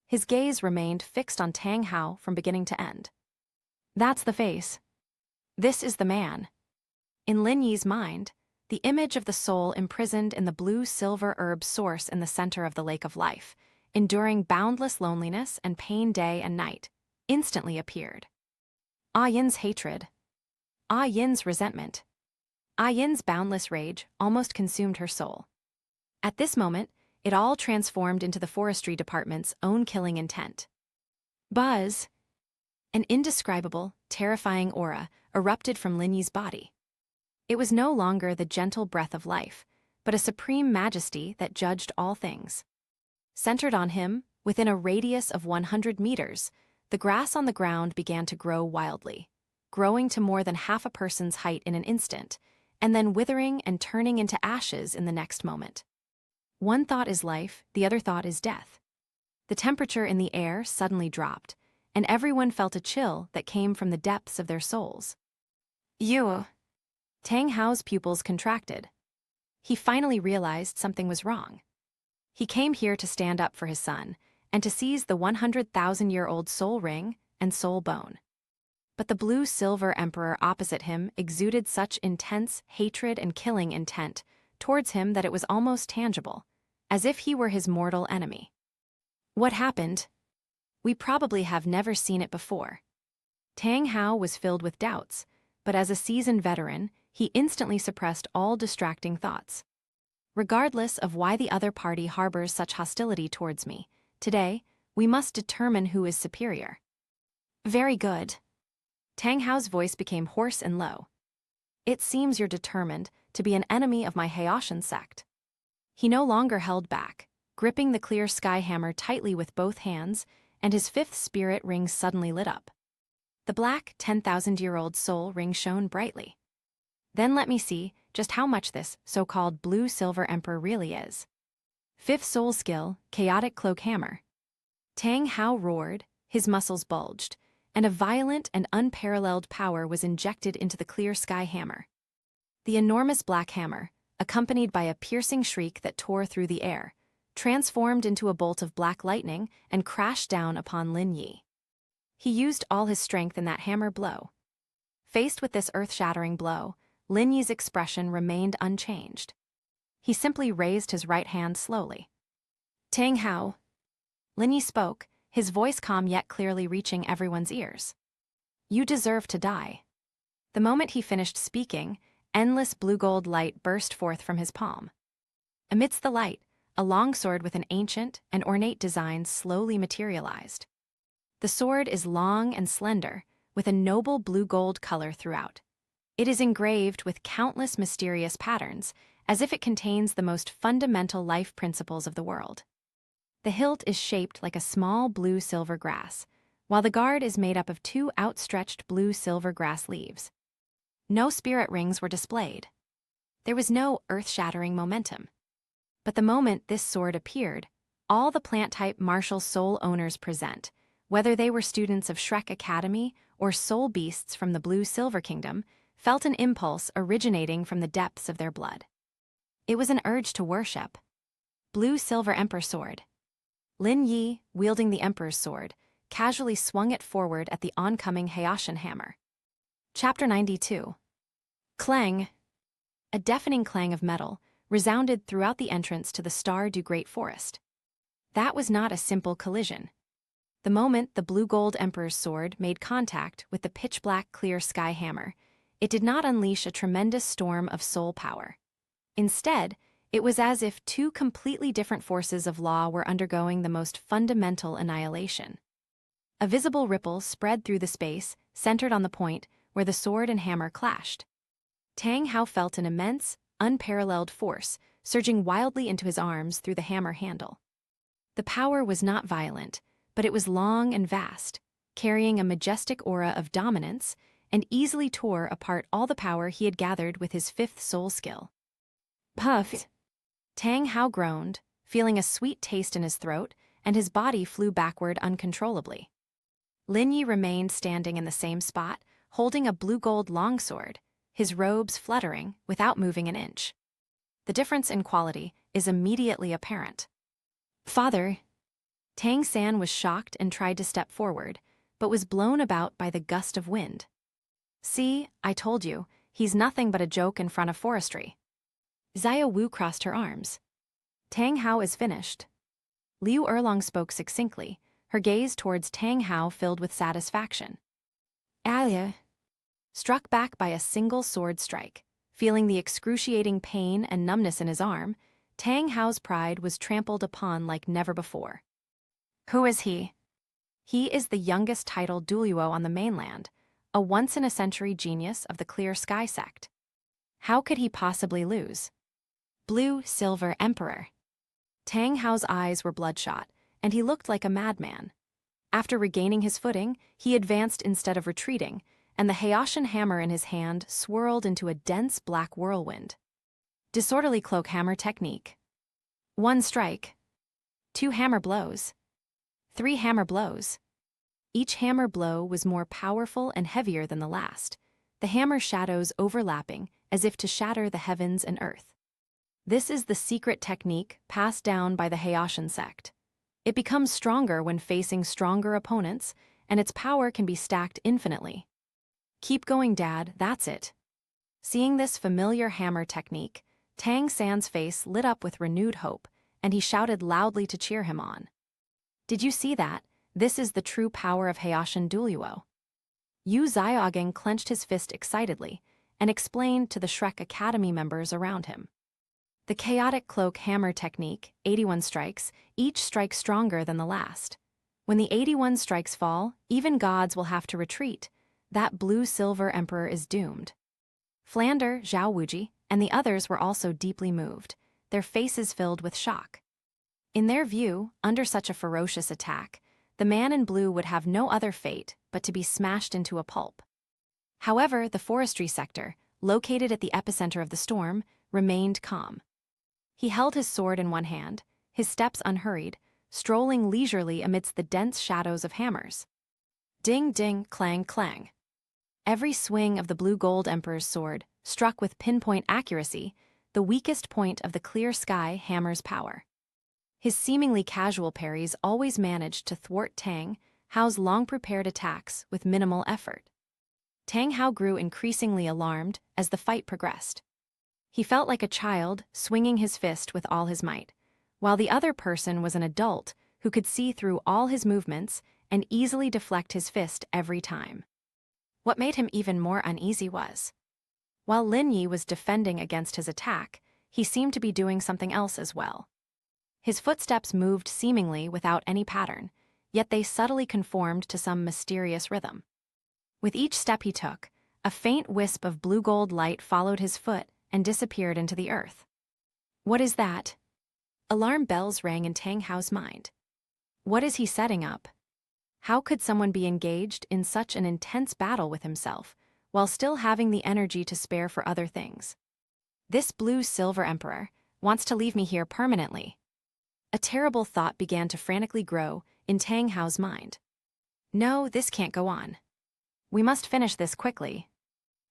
Speaker 1: His gaze remained fixed on Tang Hao from beginning to end. That's the face. This is the man. In Lin Yi's mind, the image of the soul imprisoned in the blue-silver herb source in the center of the lake of life, enduring boundless loneliness and pain day and night, instantly appeared. Ah Yin's hatred. Ah Yin's resentment. Ah Yin's boundless rage almost consumed her soul. At this moment, it all transformed into the forestry department's own killing intent. Buzz! An indescribable, terrifying aura erupted from Lin Yi's body. It was no longer the gentle breath of life, but a supreme majesty that judged all things. Centered on him, within a radius of 100 meters, the grass on the ground began to grow wildly, growing to more than half a person's height in an instant, and then withering and turning into ashes in the next moment. One thought is life, the other thought is death. The temperature in the air suddenly dropped, and everyone felt a chill that came from the depths of their souls. You. Tang Hao's pupils contracted. He finally realized something was wrong. He came here to stand up for his son, and to seize the 100,000-year-old soul ring and soul bone. But the blue-silver emperor opposite him exuded such intense hatred and killing intent towards him that it was almost tangible, as if he were his mortal enemy. What happened? We probably have never seen it before. Tang Hao was filled with doubts, but as a seasoned veteran, he instantly suppressed all distracting thoughts. Regardless of why the other party harbors such hostility towards me, today, we must determine who is superior. Very good. Tang Hao's voice became hoarse and low. It seems you're determined to be an enemy of my Haitian sect. He no longer held back, gripping the clear sky hammer tightly with both hands, and his fifth spirit ring suddenly lit up. The black 10,000-year-old soul ring shone brightly. Then let me see just how much this so-called blue-silver emperor really is. Fifth soul skill, chaotic cloak hammer. Tang Hao roared, his muscles bulged, and a violent and unparalleled power was injected into the clear sky hammer. The enormous black hammer, accompanied by a piercing shriek that tore through the air, transformed into a bolt of black lightning and crashed down upon Lin Yi. He used all his strength in that hammer blow. Faced with this earth-shattering blow, Lin Yi's expression remained unchanged. He simply raised his right hand slowly. Tang Hao. Lin Yi spoke, his voice calm yet clearly reaching everyone's ears. You deserve to die. The moment he finished speaking, endless blue-gold light burst forth from his palm. Amidst the light, a long sword with an ancient and ornate design slowly materialized. The sword is long and slender, with a noble blue-gold color throughout. It is engraved with countless mysterious patterns, as if it contains the most fundamental life principles of the world. The hilt is shaped like a small blue-silver grass, while the guard is made up of 2 outstretched blue-silver grass leaves. No spirit rings were displayed. There was no earth-shattering momentum. But the moment this sword appeared, all the plant-type martial soul owners present, whether they were students of Shrek Academy or soul beasts from the Blue-Silver Kingdom, felt an impulse originating from the depths of their blood. It was an urge to worship. Blue-Silver Emperor Sword. Lin Yi, wielding the Emperor's sword, casually swung it forward at the oncoming Hayashan hammer. Chapter 92. Clang. A deafening clang of metal resounded throughout the entrance to the Star du Great Forest. That was not a simple collision. The moment the blue-gold Emperor's sword made contact with the pitch-black clear sky hammer, it did not unleash a tremendous storm of soul power. Instead, it was as if 2 completely different forces of law were undergoing the most fundamental annihilation. A visible ripple spread through the space, centered on the point where the sword and hammer clashed. Tang Hao felt an immense, unparalleled force surging wildly into his arms through the hammer handle. The power was not violent, but it was long and vast, carrying a majestic aura of dominance, and easily tore apart all the power he had gathered with his 5th soul skill. Puff! Tang Hao groaned, feeling a sweet taste in his throat, and his body flew backward uncontrollably. Lin Yi remained standing in the same spot, holding a blue-gold longsword, his robes fluttering without moving an inch. The difference in quality is immediately apparent. Father! Tang San was shocked and tried to step forward, but was blown about by the gust of wind. See, I told you, he's nothing but a joke in front of forestry. Xiao Wu crossed her arms. Tang Hao is finished. Liu Erlong spoke succinctly, her gaze towards Tang Hao filled with satisfaction. Alia. Struck back by a single sword strike, feeling the excruciating pain and numbness in his arm, Tang Hao's pride was trampled upon like never before. Who is he? He is the youngest titled Douluo on the mainland, a once-in-a-century genius of the Clear Sky sect. How could he possibly lose? Blue-Silver Emperor. Tang Hao's eyes were bloodshot, and he looked like a madman. After regaining his footing, he advanced instead of retreating, and the Hayashan hammer in his hand swirled into a dense black whirlwind. Disorderly cloak hammer technique. 1 strike. 2 hammer blows. 3 hammer blows. Each hammer blow was more powerful and heavier than the last, the hammer shadows overlapping as if to shatter the heavens and earth. This is the secret technique passed down by the Hayashan sect. It becomes stronger when facing stronger opponents, and its power can be stacked infinitely. Keep going, Dad, that's it. Seeing this familiar hammer technique, Tang San's face lit up with renewed hope, and he shouted loudly to cheer him on. Did you see that? This is the true power of Hayashan Douluo. Yu Xiaogang clenched his fist excitedly and explained to the Shrek Academy members around him. The chaotic cloak hammer technique, 81 strikes, each strike stronger than the last. When the 81 strikes fall, even gods will have to retreat. That blue-silver emperor is doomed. Flander, Zhao Wuji, and the others were also deeply moved, their faces filled with shock. In their view, under such a ferocious attack, the man in blue would have no other fate but to be smashed into a pulp. However, the forestry sector, located at the epicenter of the storm, remained calm. He held his sword in one hand, his steps unhurried, strolling leisurely amidst the dense shadows of hammers. Ding ding, clang clang. Every swing of the blue-gold emperor's sword struck with pinpoint accuracy the weakest point of the clear sky hammer's power. His seemingly casual parries always managed to thwart Tang Hao's long-prepared attacks with minimal effort. Tang Hao grew increasingly alarmed as the fight progressed. He felt like a child swinging his fist with all his might, while the other person was an adult who could see through all his movements and easily deflect his fist every time. What made him even more uneasy was, while Lin Yi was defending against his attack, he seemed to be doing something else as well. His footsteps moved seemingly without any pattern, yet they subtly conformed to some mysterious rhythm. With each step he took, A faint wisp of blue-gold light followed his foot and disappeared into the earth. What is that? Alarm bells rang in Tang Hao's mind. What is he setting up? How could someone be engaged in such an intense battle with himself, while still having the energy to spare for other things? This blue-silver emperor wants to leave me here permanently. A terrible thought began to frantically grow in Tang Hao's mind. No, this can't go on. We must finish this quickly.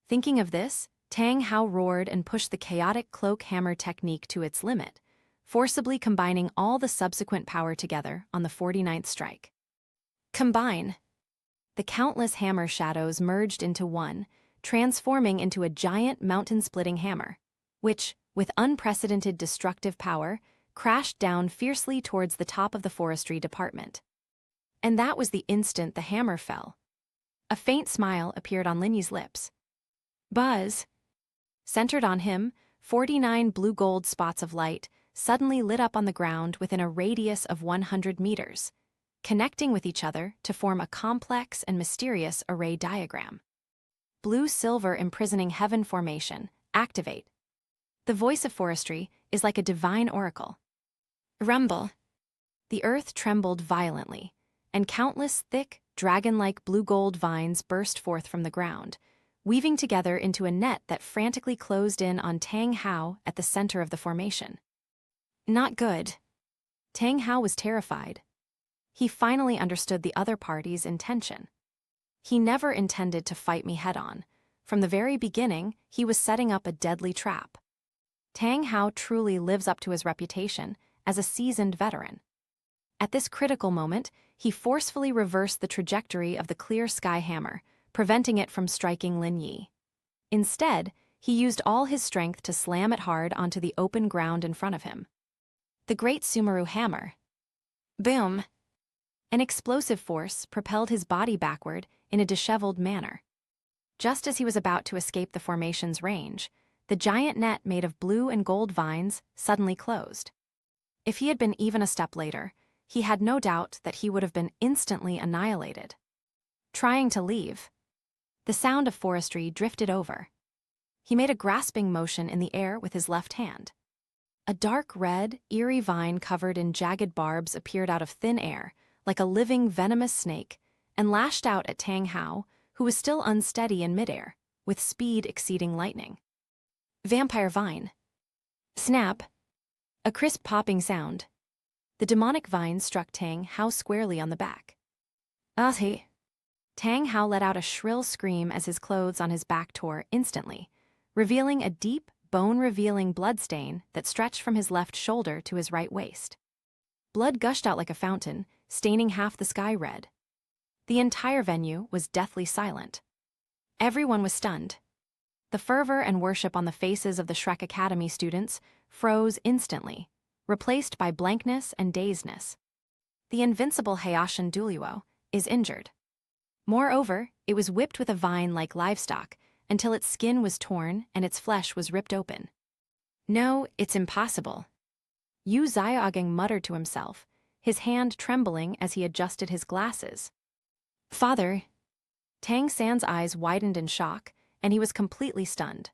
Speaker 1: Thinking of this, Tang Hao roared and pushed the chaotic cloak hammer technique to its limit, forcibly combining all the subsequent power together on the 49th strike. Combine! The countless hammer shadows merged into one, transforming into a giant mountain-splitting hammer, which, with unprecedented destructive power, crashed down fiercely towards the top of the forestry department. And that was the instant the hammer fell. A faint smile appeared on Linyi's lips. Buzz! Centered on him, 49 blue-gold spots of light suddenly lit up on the ground within a radius of 100 meters, connecting with each other to form a complex and mysterious array diagram. Blue-silver imprisoning heaven formation, activate. The voice of forestry is like a divine oracle. Rumble! The earth trembled violently, and countless thick, dragon-like blue-gold vines burst forth from the ground, weaving together into a net that frantically closed in on Tang Hao at the center of the formation. Not good. Tang Hao was terrified. He finally understood the other party's intention. He never intended to fight me head-on. From the very beginning, he was setting up a deadly trap. Tang Hao truly lives up to his reputation as a seasoned veteran. At this critical moment, he forcefully reversed the trajectory of the clear sky hammer, preventing it from striking Linyi. Instead, he used all his strength to slam it hard onto the open ground in front of him. The Great Sumeru Hammer. Boom! An explosive force propelled his body backward in a disheveled manner. Just as he was about to escape the formation's range, the giant net made of blue and gold vines suddenly closed. If he had been even a step later, he had no doubt that he would have been instantly annihilated. Trying to leave. The sound of forestry drifted over. He made a grasping motion in the air with his left hand. A dark red, eerie vine covered in jagged barbs appeared out of thin air, like a living venomous snake, and lashed out at Tang Hao, who was still unsteady in midair, with speed exceeding lightning. Vampire vine. Snap! A crisp popping sound. The demonic vine struck Tang Hao squarely on the back. He. Tang Hao let out a shrill scream as his clothes on his back tore instantly, revealing a deep, bone-revealing bloodstain that stretched from his left shoulder to his right waist. Blood gushed out like a fountain, staining half the sky red. The entire venue was deathly silent. Everyone was stunned. The fervor and worship on the faces of the Shrek Academy students froze instantly, replaced by blankness and dazedness. The invincible Hayashin Douluo is injured. Moreover, it was whipped with a vine like livestock until its skin was torn and its flesh was ripped open. No, it's impossible. Yu Xiaogeng muttered to himself, his hand trembling as he adjusted his glasses. Father! Tang San's eyes widened in shock, and he was completely stunned.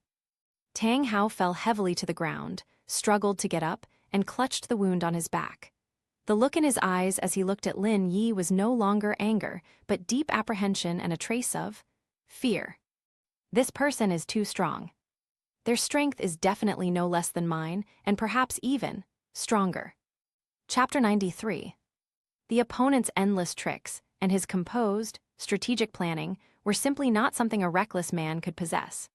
Speaker 1: Tang Hao fell heavily to the ground, struggled to get up, and clutched the wound on his back. The look in his eyes as he looked at Lin Yi was no longer anger, but deep apprehension and a trace of fear. This person is too strong. Their strength is definitely no less than mine, and perhaps even stronger. Chapter 93. The opponent's endless tricks and his composed, strategic planning were simply not something a reckless man could possess.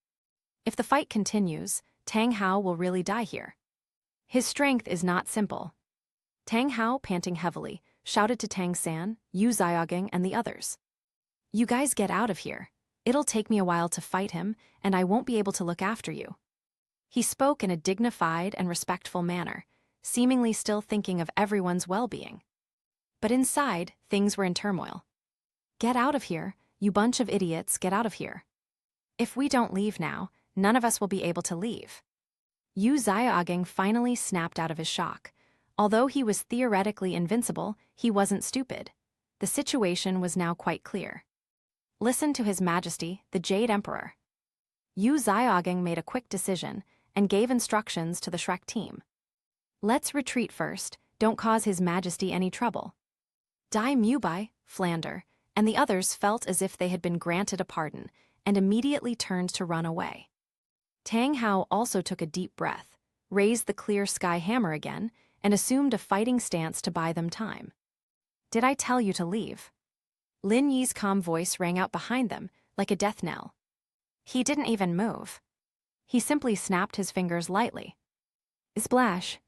Speaker 1: If the fight continues, Tang Hao will really die here. His strength is not simple. Tang Hao, panting heavily, shouted to Tang San, Yu Xiaogeng, and the others. You guys get out of here. It'll take me a while to fight him, and I won't be able to look after you. He spoke in a dignified and respectful manner, seemingly still thinking of everyone's well-being. But inside, things were in turmoil. Get out of here, you bunch of idiots, get out of here. If we don't leave now, none of us will be able to leave. Yu Xiaogeng finally snapped out of his shock. Although he was theoretically invincible, he wasn't stupid. The situation was now quite clear. Listen to His Majesty, the Jade Emperor. Yu Xiaogang made a quick decision and gave instructions to the Shrek team. Let's retreat first, don't cause His Majesty any trouble. Dai Mubai, Flander, and the others felt as if they had been granted a pardon and immediately turned to run away. Tang Hao also took a deep breath, raised the clear sky hammer again, and assumed a fighting stance to buy them time. Did I tell you to leave? Lin Yi's calm voice rang out behind them like a death knell. He didn't even move. He simply snapped his fingers lightly. Splash!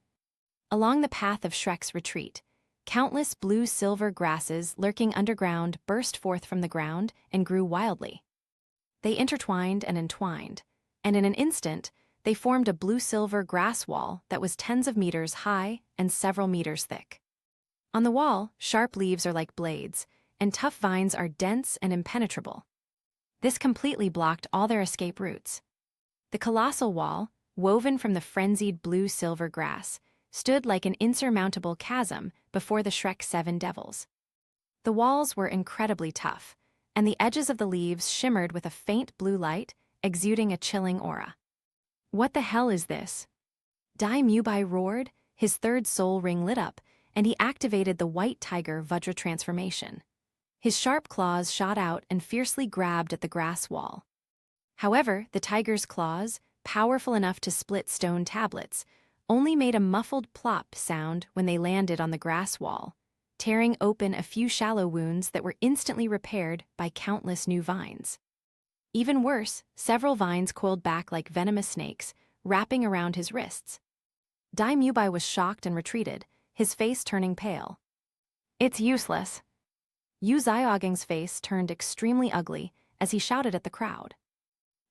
Speaker 1: Along the path of Shrek's retreat, countless blue-silver grasses lurking underground burst forth from the ground and grew wildly. They intertwined and entwined, and in an instant, they formed a blue-silver grass wall that was tens of meters high and several meters thick. On the wall, sharp leaves are like blades, and tough vines are dense and impenetrable. This completely blocked all their escape routes. The colossal wall, woven from the frenzied blue-silver grass, stood like an insurmountable chasm before the Shrek 7 devils. The walls were incredibly tough, and the edges of the leaves shimmered with a faint blue light, exuding a chilling aura. What the hell is this? Dai Mubai roared, his third soul ring lit up, and he activated the white tiger Vajra transformation. His sharp claws shot out and fiercely grabbed at the grass wall. However, the tiger's claws, powerful enough to split stone tablets, only made a muffled plop sound when they landed on the grass wall, tearing open a few shallow wounds that were instantly repaired by countless new vines. Even worse, several vines coiled back like venomous snakes, wrapping around his wrists. Dai Mubai was shocked and retreated, his face turning pale. It's useless. Yu Xiaogang's face turned extremely ugly as he shouted at the crowd.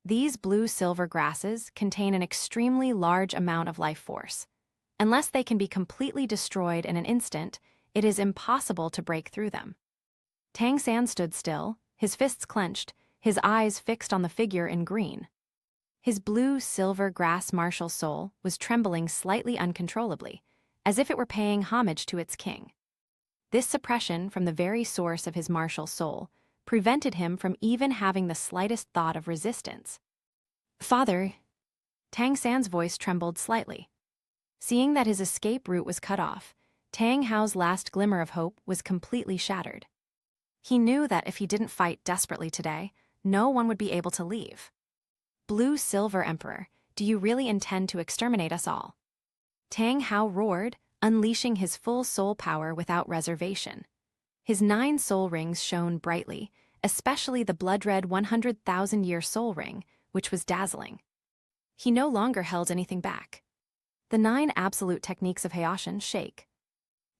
Speaker 1: These blue-silver grasses contain an extremely large amount of life force. Unless they can be completely destroyed in an instant, it is impossible to break through them. Tang San stood still, his fists clenched, his eyes fixed on the figure in green. His blue-silver grass martial soul was trembling slightly uncontrollably, as if it were paying homage to its king. This suppression from the very source of his martial soul prevented him from even having the slightest thought of resistance. Father, Tang San's voice trembled slightly. Seeing that his escape route was cut off, Tang Hao's last glimmer of hope was completely shattered. He knew that if he didn't fight desperately today, no one would be able to leave. Blue-Silver Emperor, do you really intend to exterminate us all? Tang Hao roared, unleashing his full soul power without reservation. His 9 soul rings shone brightly, especially the blood-red 100,000-year soul ring, which was dazzling. He no longer held anything back. The 9 absolute techniques of Heiashin shake.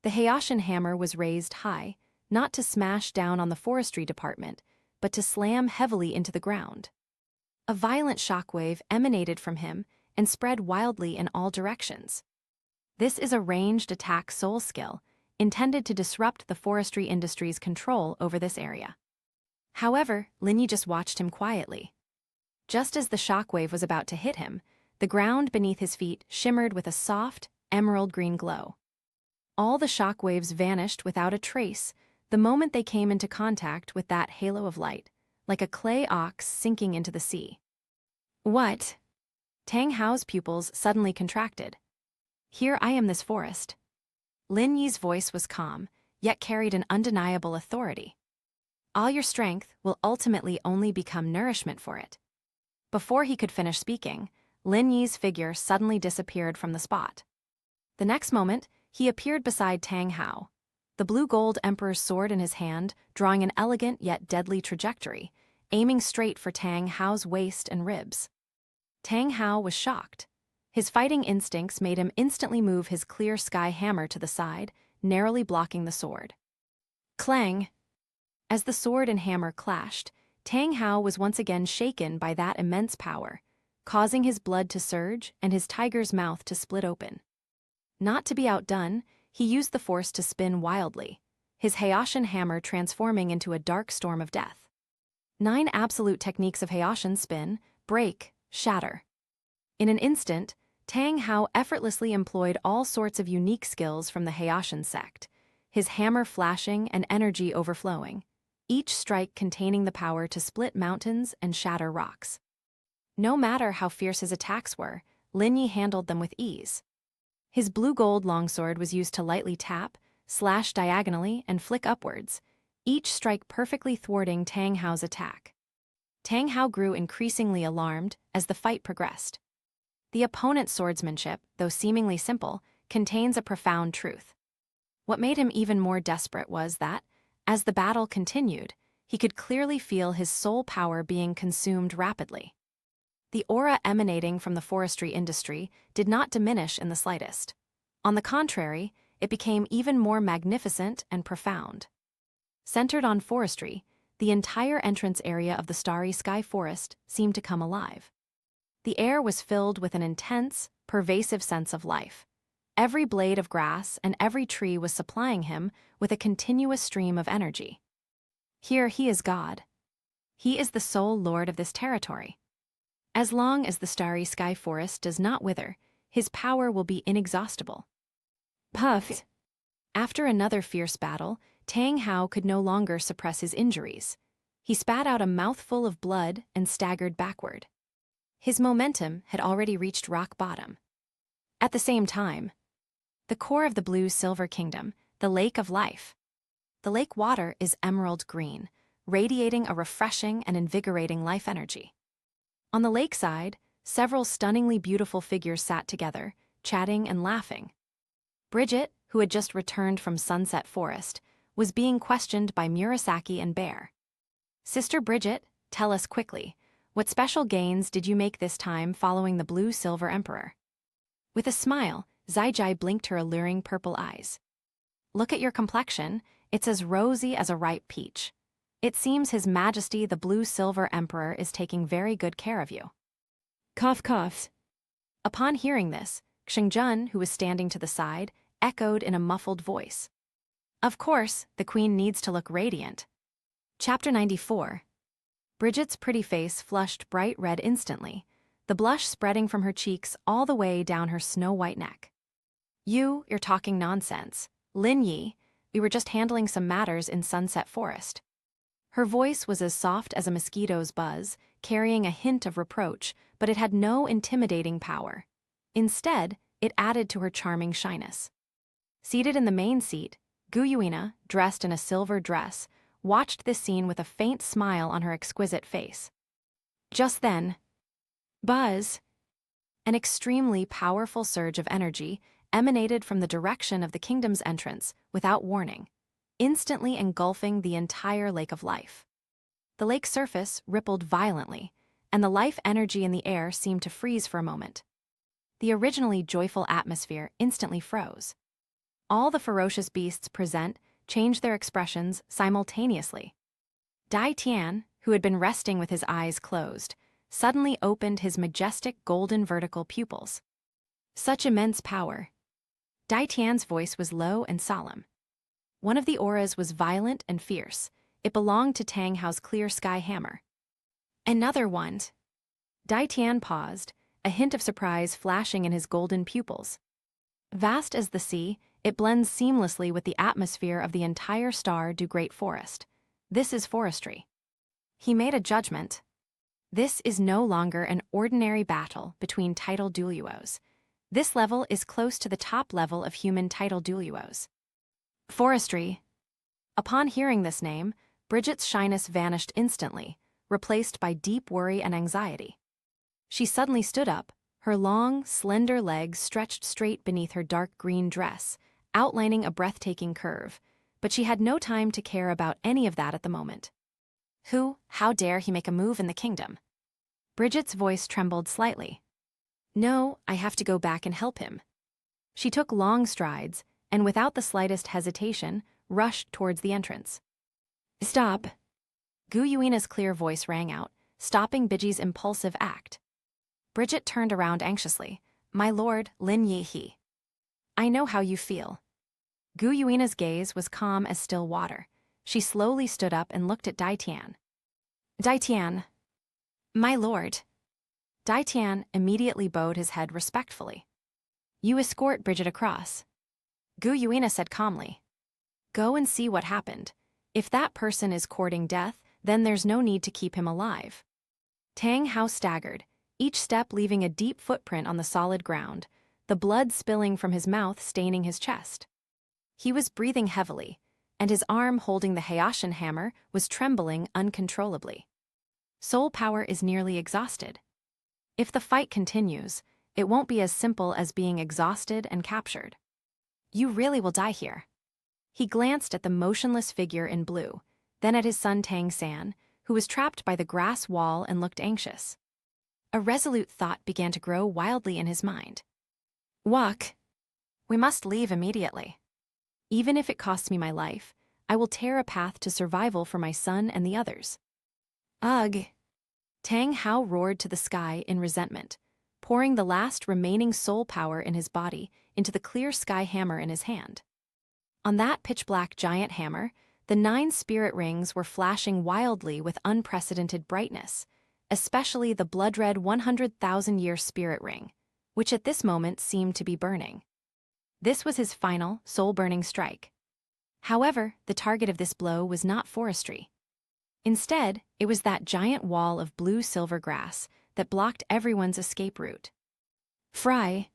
Speaker 1: The Heiashin hammer was raised high, not to smash down on the forestry department, but to slam heavily into the ground. A violent shockwave emanated from him and spread wildly in all directions. This is a ranged attack soul skill, intended to disrupt the forestry industry's control over this area. However, Lin Yi just watched him quietly. Just as the shockwave was about to hit him, the ground beneath his feet shimmered with a soft, emerald-green glow. All the shockwaves vanished without a trace the moment they came into contact with that halo of light, like a clay ox sinking into the sea. What? Tang Hao's pupils suddenly contracted. Here I am this forest. Lin Yi's voice was calm, yet carried an undeniable authority. All your strength will ultimately only become nourishment for it. Before he could finish speaking, Lin Yi's figure suddenly disappeared from the spot. The next moment, he appeared beside Tang Hao, the blue-gold emperor's sword in his hand, drawing an elegant yet deadly trajectory, aiming straight for Tang Hao's waist and ribs. Tang Hao was shocked. His fighting instincts made him instantly move his clear sky hammer to the side, narrowly blocking the sword. Clang! As the sword and hammer clashed, Tang Hao was once again shaken by that immense power, causing his blood to surge and his tiger's mouth to split open. Not to be outdone, he used the force to spin wildly, his Heiashin hammer transforming into a dark storm of death. 9 absolute techniques of Heiashin spin, break, shatter. In an instant, Tang Hao effortlessly employed all sorts of unique skills from the Heiashin sect, his hammer flashing and energy overflowing, each strike containing the power to split mountains and shatter rocks. No matter how fierce his attacks were, Lin Yi handled them with ease. His blue-gold longsword was used to lightly tap, slash diagonally, and flick upwards, each strike perfectly thwarting Tang Hao's attack. Tang Hao grew increasingly alarmed as the fight progressed. The opponent's swordsmanship, though seemingly simple, contains a profound truth. What made him even more desperate was that, as the battle continued, he could clearly feel his soul power being consumed rapidly. The aura emanating from the forestry industry did not diminish in the slightest. On the contrary, it became even more magnificent and profound. Centered on forestry, the entire entrance area of the starry sky forest seemed to come alive. The air was filled with an intense, pervasive sense of life. Every blade of grass and every tree was supplying him with a continuous stream of energy. Here he is God. He is the sole lord of this territory. As long as the starry sky forest does not wither, his power will be inexhaustible. Puffed. After another fierce battle, Tang Hao could no longer suppress his injuries. He spat out a mouthful of blood and staggered backward. His momentum had already reached rock bottom. At the same time, the core of the blue-silver kingdom, the Lake of Life. The lake water is emerald green, radiating a refreshing and invigorating life energy. On the lakeside, several stunningly beautiful figures sat together, chatting and laughing. Bridget, who had just returned from Sunset Forest, was being questioned by Murasaki and Bear. Sister Bridget, tell us quickly, what special gains did you make this time following the blue-silver emperor? With a smile, Zaijai blinked her alluring purple eyes. Look at your complexion, it's as rosy as a ripe peach. It seems His Majesty the blue-silver emperor is taking very good care of you. Cough coughs. Upon hearing this, Xingjun, who was standing to the side, echoed in a muffled voice. Of course, the queen needs to look radiant. Chapter 94. Bridget's pretty face flushed bright red instantly, the blush spreading from her cheeks all the way down her snow-white neck. You're talking nonsense. Lin Yi, we were just handling some matters in Sunset Forest. Her voice was as soft as a mosquito's buzz, carrying a hint of reproach, but it had no intimidating power. Instead, it added to her charming shyness. Seated in the main seat, Gu Yuina, dressed in a silver dress, watched this scene with a faint smile on her exquisite face. Just then, buzz! An extremely powerful surge of energy emanated from the direction of the kingdom's entrance without warning, instantly engulfing the entire Lake of Life. The lake's surface rippled violently, and the life energy in the air seemed to freeze for a moment. The originally joyful atmosphere instantly froze. All the ferocious beasts present changed their expressions simultaneously. Dai Tian, who had been resting with his eyes closed, suddenly opened his majestic golden vertical pupils. Such immense power. Dai Tian's voice was low and solemn. One of the auras was violent and fierce. It belonged to Tang Hao's clear sky hammer. Another one. Dai Tian paused, a hint of surprise flashing in his golden pupils. Vast as the sea, it blends seamlessly with the atmosphere of the entire Star Du Great Forest. This is forestry. He made a judgment. This is no longer an ordinary battle between title Douluos. This level is close to the top level of human title Douluos. Forestry. Upon hearing this name, Bridget's shyness vanished instantly, replaced by deep worry and anxiety. She suddenly stood up, her long, slender legs stretched straight beneath her dark green dress, outlining a breathtaking curve, but she had no time to care about any of that at the moment. How dare he make a move in the kingdom? Bridget's voice trembled slightly. No, I have to go back and help him. She took long strides, and without the slightest hesitation, rushed towards the entrance. Stop! Gu Yuina's clear voice rang out, stopping Biji's impulsive act. Bridget turned around anxiously. My lord, Lin Yi he. I know how you feel. Gu Yuina's gaze was calm as still water. She slowly stood up and looked at Dai Tian. Dai Tian. My lord. Dai Tian immediately bowed his head respectfully. You escort Bridget across. Gu Yuina said calmly. Go and see what happened. If that person is courting death, then there's no need to keep him alive. Tang Hao staggered, each step leaving a deep footprint on the solid ground, the blood spilling from his mouth staining his chest. He was breathing heavily, and his arm holding the Hayashin hammer was trembling uncontrollably. Soul power is nearly exhausted. If the fight continues, it won't be as simple as being exhausted and captured. You really will die here. He glanced at the motionless figure in blue, then at his son Tang San, who was trapped by the grass wall and looked anxious. A resolute thought began to grow wildly in his mind. Walk. We must leave immediately. Even if it costs me my life, I will tear a path to survival for my son and the others. Ugh! Tang Hao roared to the sky in resentment, pouring the last remaining soul power in his body into the clear sky hammer in his hand. On that pitch-black giant hammer, the 9 spirit rings were flashing wildly with unprecedented brightness, especially the blood-red 100,000-year spirit ring, which at this moment seemed to be burning. This was his final, soul-burning strike. However, the target of this blow was not forestry. Instead, it was that giant wall of blue-silver grass that blocked everyone's escape route. Fry!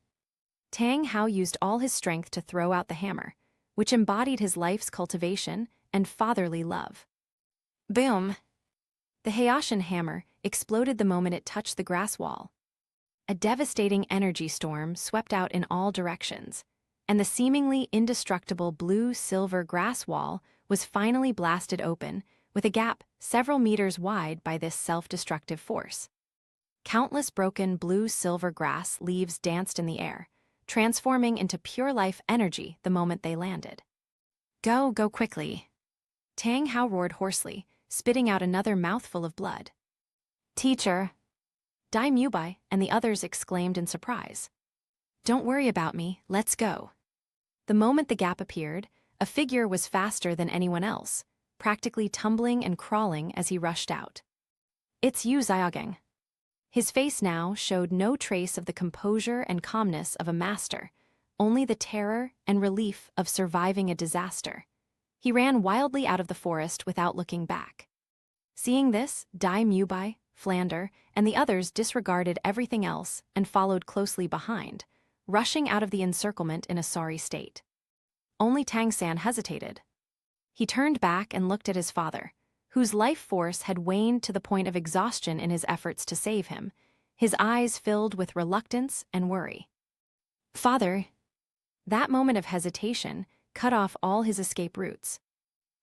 Speaker 1: Tang Hao used all his strength to throw out the hammer, which embodied his life's cultivation and fatherly love. Boom! The Hayashin hammer exploded the moment it touched the grass wall. A devastating energy storm swept out in all directions, and the seemingly indestructible blue-silver grass wall was finally blasted open, with a gap several meters wide by this self-destructive force. Countless broken blue-silver grass leaves danced in the air, transforming into pure life energy the moment they landed. Go quickly! Tang Hao roared hoarsely, spitting out another mouthful of blood. Teacher! Dai Mubai and the others exclaimed in surprise. Don't worry about me, let's go. The moment the gap appeared, a figure was faster than anyone else, practically tumbling and crawling as he rushed out. It's Yu Xiaogang. His face now showed no trace of the composure and calmness of a master, only the terror and relief of surviving a disaster. He ran wildly out of the forest without looking back. Seeing this, Dai Mubai, Flander, and the others disregarded everything else and followed closely behind, rushing out of the encirclement in a sorry state. Only Tang San hesitated. He turned back and looked at his father, whose life force had waned to the point of exhaustion in his efforts to save him, his eyes filled with reluctance and worry. Father! That moment of hesitation cut off all his escape routes.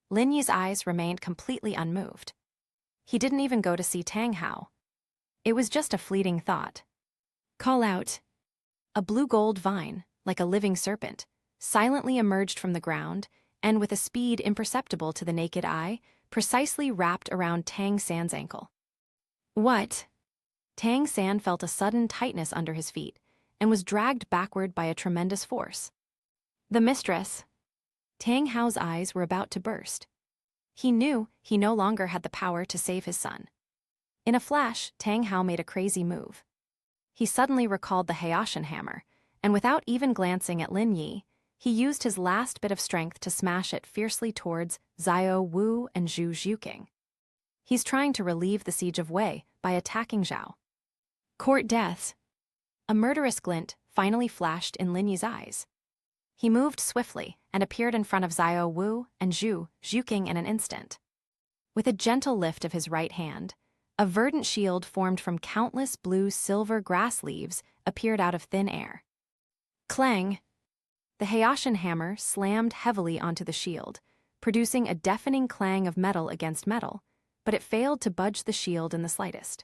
Speaker 1: Lin Yi's eyes remained completely unmoved. He didn't even go to see Tang Hao. It was just a fleeting thought. Call out! A blue-gold vine, like a living serpent, silently emerged from the ground and, with a speed imperceptible to the naked eye, precisely wrapped around Tang San's ankle. What? Tang San felt a sudden tightness under his feet and was dragged backward by a tremendous force. The mistress! Tang Hao's eyes were about to burst. He knew he no longer had the power to save his son. In a flash, Tang Hao made a crazy move. He suddenly recalled the Hayashin hammer, and without even glancing at Lin Yi, he used his last bit of strength to smash it fiercely towards Xiao Wu and Zhu Zhuqing. He's trying to relieve the siege of Wei by attacking Zhao. Court deaths! A murderous glint finally flashed in Lin Yi's eyes. He moved swiftly and appeared in front of Xiao Wu and Zhu Zhuqing in an instant. With a gentle lift of his right hand, a verdant shield formed from countless blue-silver grass leaves appeared out of thin air. Clang! The Hayashin hammer slammed heavily onto the shield, producing a deafening clang of metal against metal, but it failed to budge the shield in the slightest.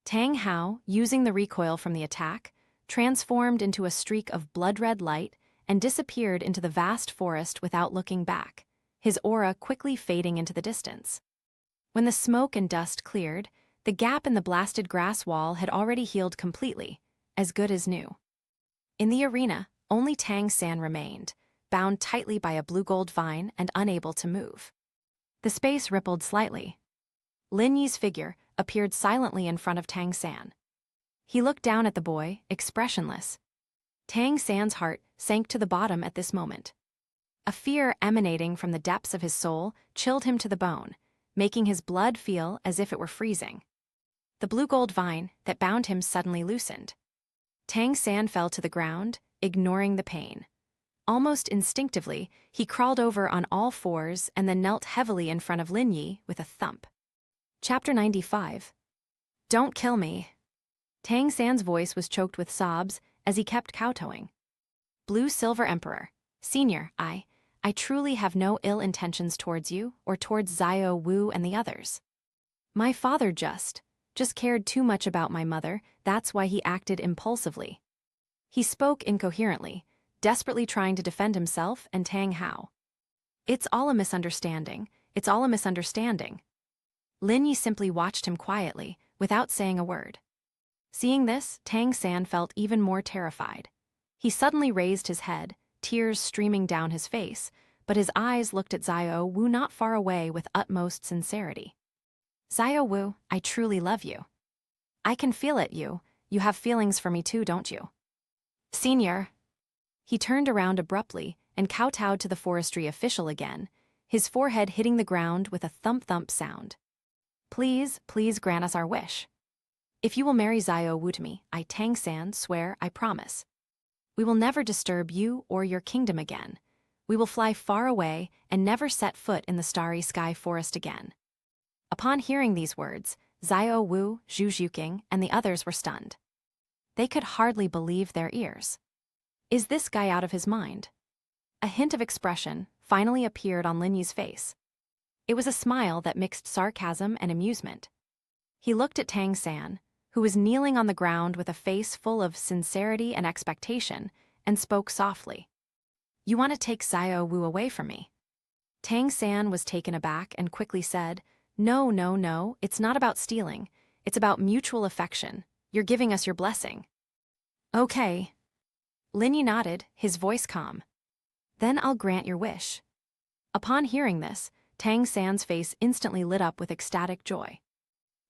Speaker 1: Tang Hao, using the recoil from the attack, transformed into a streak of blood-red light and disappeared into the vast forest without looking back, his aura quickly fading into the distance. When the smoke and dust cleared, the gap in the blasted grass wall had already healed completely, as good as new. In the arena, only Tang San remained, bound tightly by a blue-gold vine and unable to move. The space rippled slightly. Lin Yi's figure appeared silently in front of Tang San. He looked down at the boy, expressionless. Tang San's heart sank to the bottom at this moment. A fear emanating from the depths of his soul chilled him to the bone, making his blood feel as if it were freezing. The blue gold vine that bound him suddenly loosened. Tang San fell to the ground, ignoring the pain. Almost instinctively, he crawled over on all fours and then knelt heavily in front of Lin Yi with a thump. Chapter 95. Don't kill me. Tang San's voice was choked with sobs as he kept kowtowing. Blue Silver Emperor, Senior, I truly have no ill intentions towards you or towards Xiao Wu and the others. My father just cared too much about my mother, that's why he acted impulsively. He spoke incoherently, desperately trying to defend himself and Tang Hao. It's all a misunderstanding. It's all a misunderstanding. Lin Yi simply watched him quietly, without saying a word. Seeing this, Tang San felt even more terrified. He suddenly raised his head, tears streaming down his face, but his eyes looked at Xiao Wu not far away with utmost sincerity. Xiao Wu, I truly love you. I can feel it, you have feelings for me too, don't you? Senior. He turned around abruptly and kowtowed to the forestry official again, his forehead hitting the ground with a thump-thump sound. Please grant us our wish. If you will marry Xiao Wu to me, I Tang San swear, I promise. We will never disturb you or your kingdom again. We will fly far away and never set foot in the starry sky forest again. Upon hearing these words, Xiao Wu, Zhu Zhuqing, and the others were stunned. They could hardly believe their ears. Is this guy out of his mind? A hint of expression finally appeared on Lin Yi's face. It was a smile that mixed sarcasm and amusement. He looked at Tang San, who was kneeling on the ground with a face full of sincerity and expectation, and spoke softly. You want to take Xiao Wu away from me? Tang San was taken aback and quickly said, No, it's not about stealing. It's about mutual affection. You're giving us your blessing. Okay. Lin Yi nodded, his voice calm. Then I'll grant your wish. Upon hearing this, Tang San's face instantly lit up with ecstatic joy.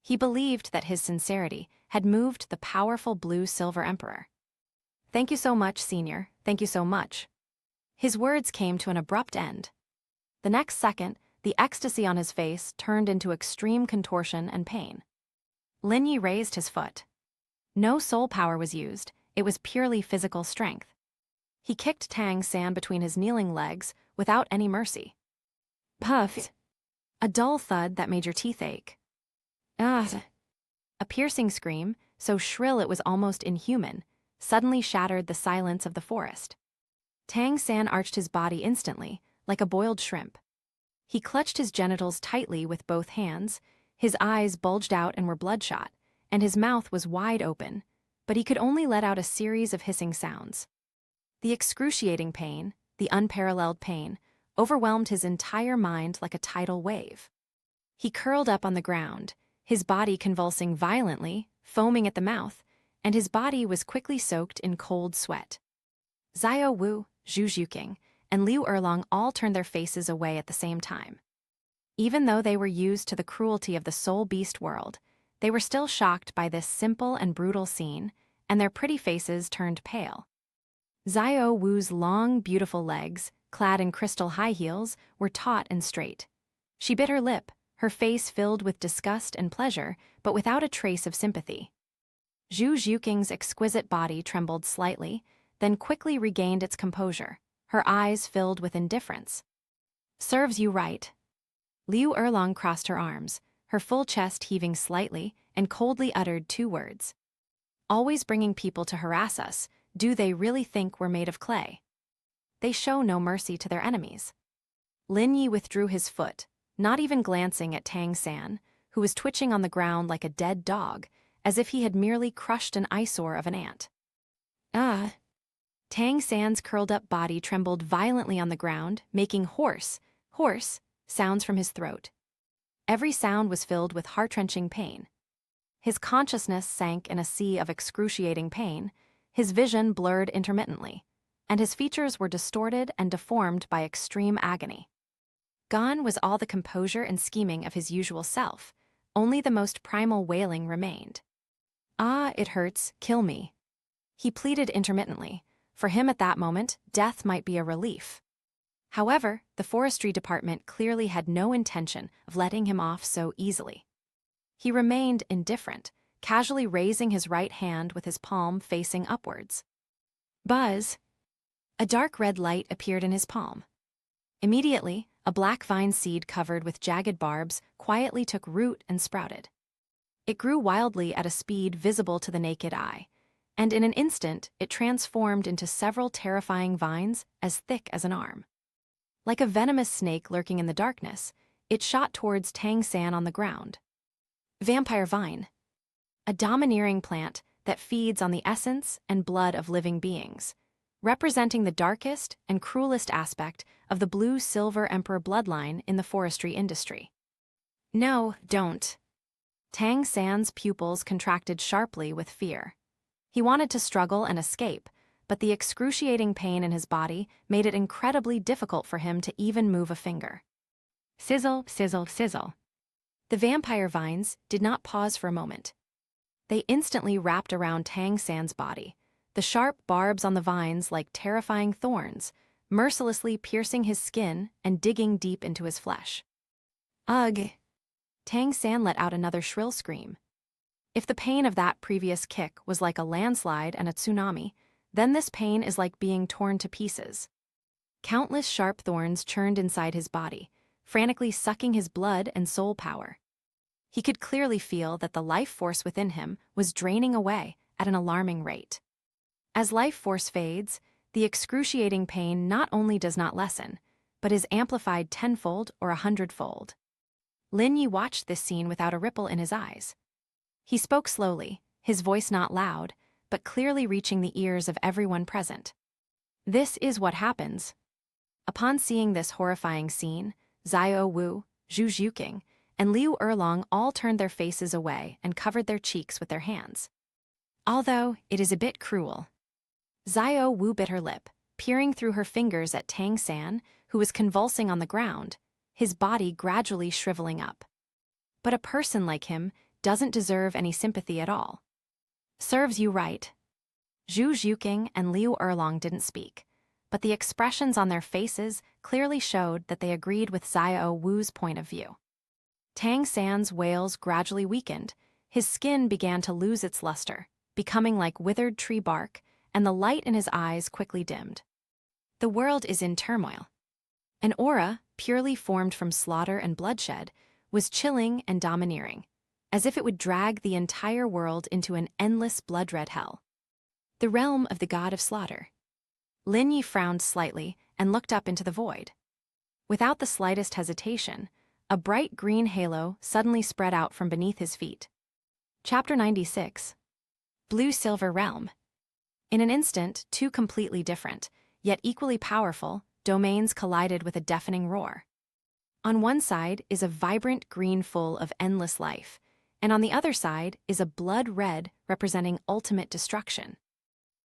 Speaker 1: He believed that his sincerity had moved the powerful Blue Silver Emperor. Thank you so much, Senior, thank you so much. His words came to an abrupt end. The next second, the ecstasy on his face turned into extreme contortion and pain. Lin Yi raised his foot. No soul power was used, it was purely physical strength. He kicked Tang San between his kneeling legs without any mercy. Puff! A dull thud that made your teeth ache. Ah! A piercing scream, so shrill it was almost inhuman, suddenly shattered the silence of the forest. Tang San arched his body instantly, like a boiled shrimp. He clutched his genitals tightly with both hands, his eyes bulged out and were bloodshot, and his mouth was wide open, but he could only let out a series of hissing sounds. The excruciating pain, the unparalleled pain, overwhelmed his entire mind like a tidal wave. He curled up on the ground, his body convulsing violently, foaming at the mouth, and his body was quickly soaked in cold sweat. Xiao Wu, Zhu Zhuqing, and Liu Erlong all turned their faces away at the same time. Even though they were used to the cruelty of the soul beast world, they were still shocked by this simple and brutal scene, and their pretty faces turned pale. Xiao Wu's long, beautiful legs, clad in crystal high heels, were taut and straight. She bit her lip, her face filled with disgust and pleasure, but without a trace of sympathy. Zhu Zhuqing's exquisite body trembled slightly, then quickly regained its composure, her eyes filled with indifference. Serves you right. Liu Erlong crossed her arms, her full chest heaving slightly, and coldly uttered 2 words. Always bringing people to harass us, do they really think we're made of clay? They show no mercy to their enemies. Lin Yi withdrew his foot, not even glancing at Tang San, who was twitching on the ground like a dead dog, as if he had merely crushed an eyesore of an ant. Ah! Tang San's curled-up body trembled violently on the ground, making hoarse sounds from his throat. Every sound was filled with heart-wrenching pain. His consciousness sank in a sea of excruciating pain, his vision blurred intermittently, and his features were distorted and deformed by extreme agony. Gone was all the composure and scheming of his usual self, only the most primal wailing remained. Ah, it hurts, kill me. He pleaded intermittently. For him at that moment, death might be a relief. However, the forestry department clearly had no intention of letting him off so easily. He remained indifferent, casually raising his right hand with his palm facing upwards. Buzz! A dark red light appeared in his palm. Immediately, a black vine seed covered with jagged barbs quietly took root and sprouted. It grew wildly at a speed visible to the naked eye, and in an instant it transformed into several terrifying vines as thick as an arm. Like a venomous snake lurking in the darkness, it shot towards Tang San on the ground. Vampire vine. A domineering plant that feeds on the essence and blood of living beings, representing the darkest and cruelest aspect of the blue-silver emperor bloodline in the forestry industry. No, don't. Tang San's pupils contracted sharply with fear. He wanted to struggle and escape, but the excruciating pain in his body made it incredibly difficult for him to even move a finger. Sizzle, sizzle, sizzle. The vampire vines did not pause for a moment. They instantly wrapped around Tang San's body, the sharp barbs on the vines like terrifying thorns, mercilessly piercing his skin and digging deep into his flesh. Ugh! Tang San let out another shrill scream. If the pain of that previous kick was like a landslide and a tsunami, then this pain is like being torn to pieces. Countless sharp thorns churned inside his body, frantically sucking his blood and soul power. He could clearly feel that the life force within him was draining away at an alarming rate. As life force fades, the excruciating pain not only does not lessen, but is amplified tenfold or 100-fold. Lin Yi watched this scene without a ripple in his eyes. He spoke slowly, his voice not loud, but clearly reaching the ears of everyone present. This is what happens. Upon seeing this horrifying scene, Xiao Wu, Zhu Zhuqing, and Liu Erlong all turned their faces away and covered their cheeks with their hands. Although it is a bit cruel. Xiao Wu bit her lip, peering through her fingers at Tang San, who was convulsing on the ground, his body gradually shriveling up. But a person like him doesn't deserve any sympathy at all. Serves you right. Zhu Zhuqing and Liu Erlong didn't speak, but the expressions on their faces clearly showed that they agreed with Xiao Wu's point of view. Tang San's wails gradually weakened, his skin began to lose its luster, becoming like withered tree bark, and the light in his eyes quickly dimmed. The world is in turmoil. An aura, purely formed from slaughter and bloodshed, was chilling and domineering, as if it would drag the entire world into an endless blood-red hell. The realm of the god of slaughter. Lin Yi frowned slightly and looked up into the void. Without the slightest hesitation, a bright green halo suddenly spread out from beneath his feet. Chapter 96. Blue-Silver Realm. In an instant, two completely different, yet equally powerful, domains collided with a deafening roar. On one side is a vibrant green full of endless life, and on the other side is a blood red representing ultimate destruction.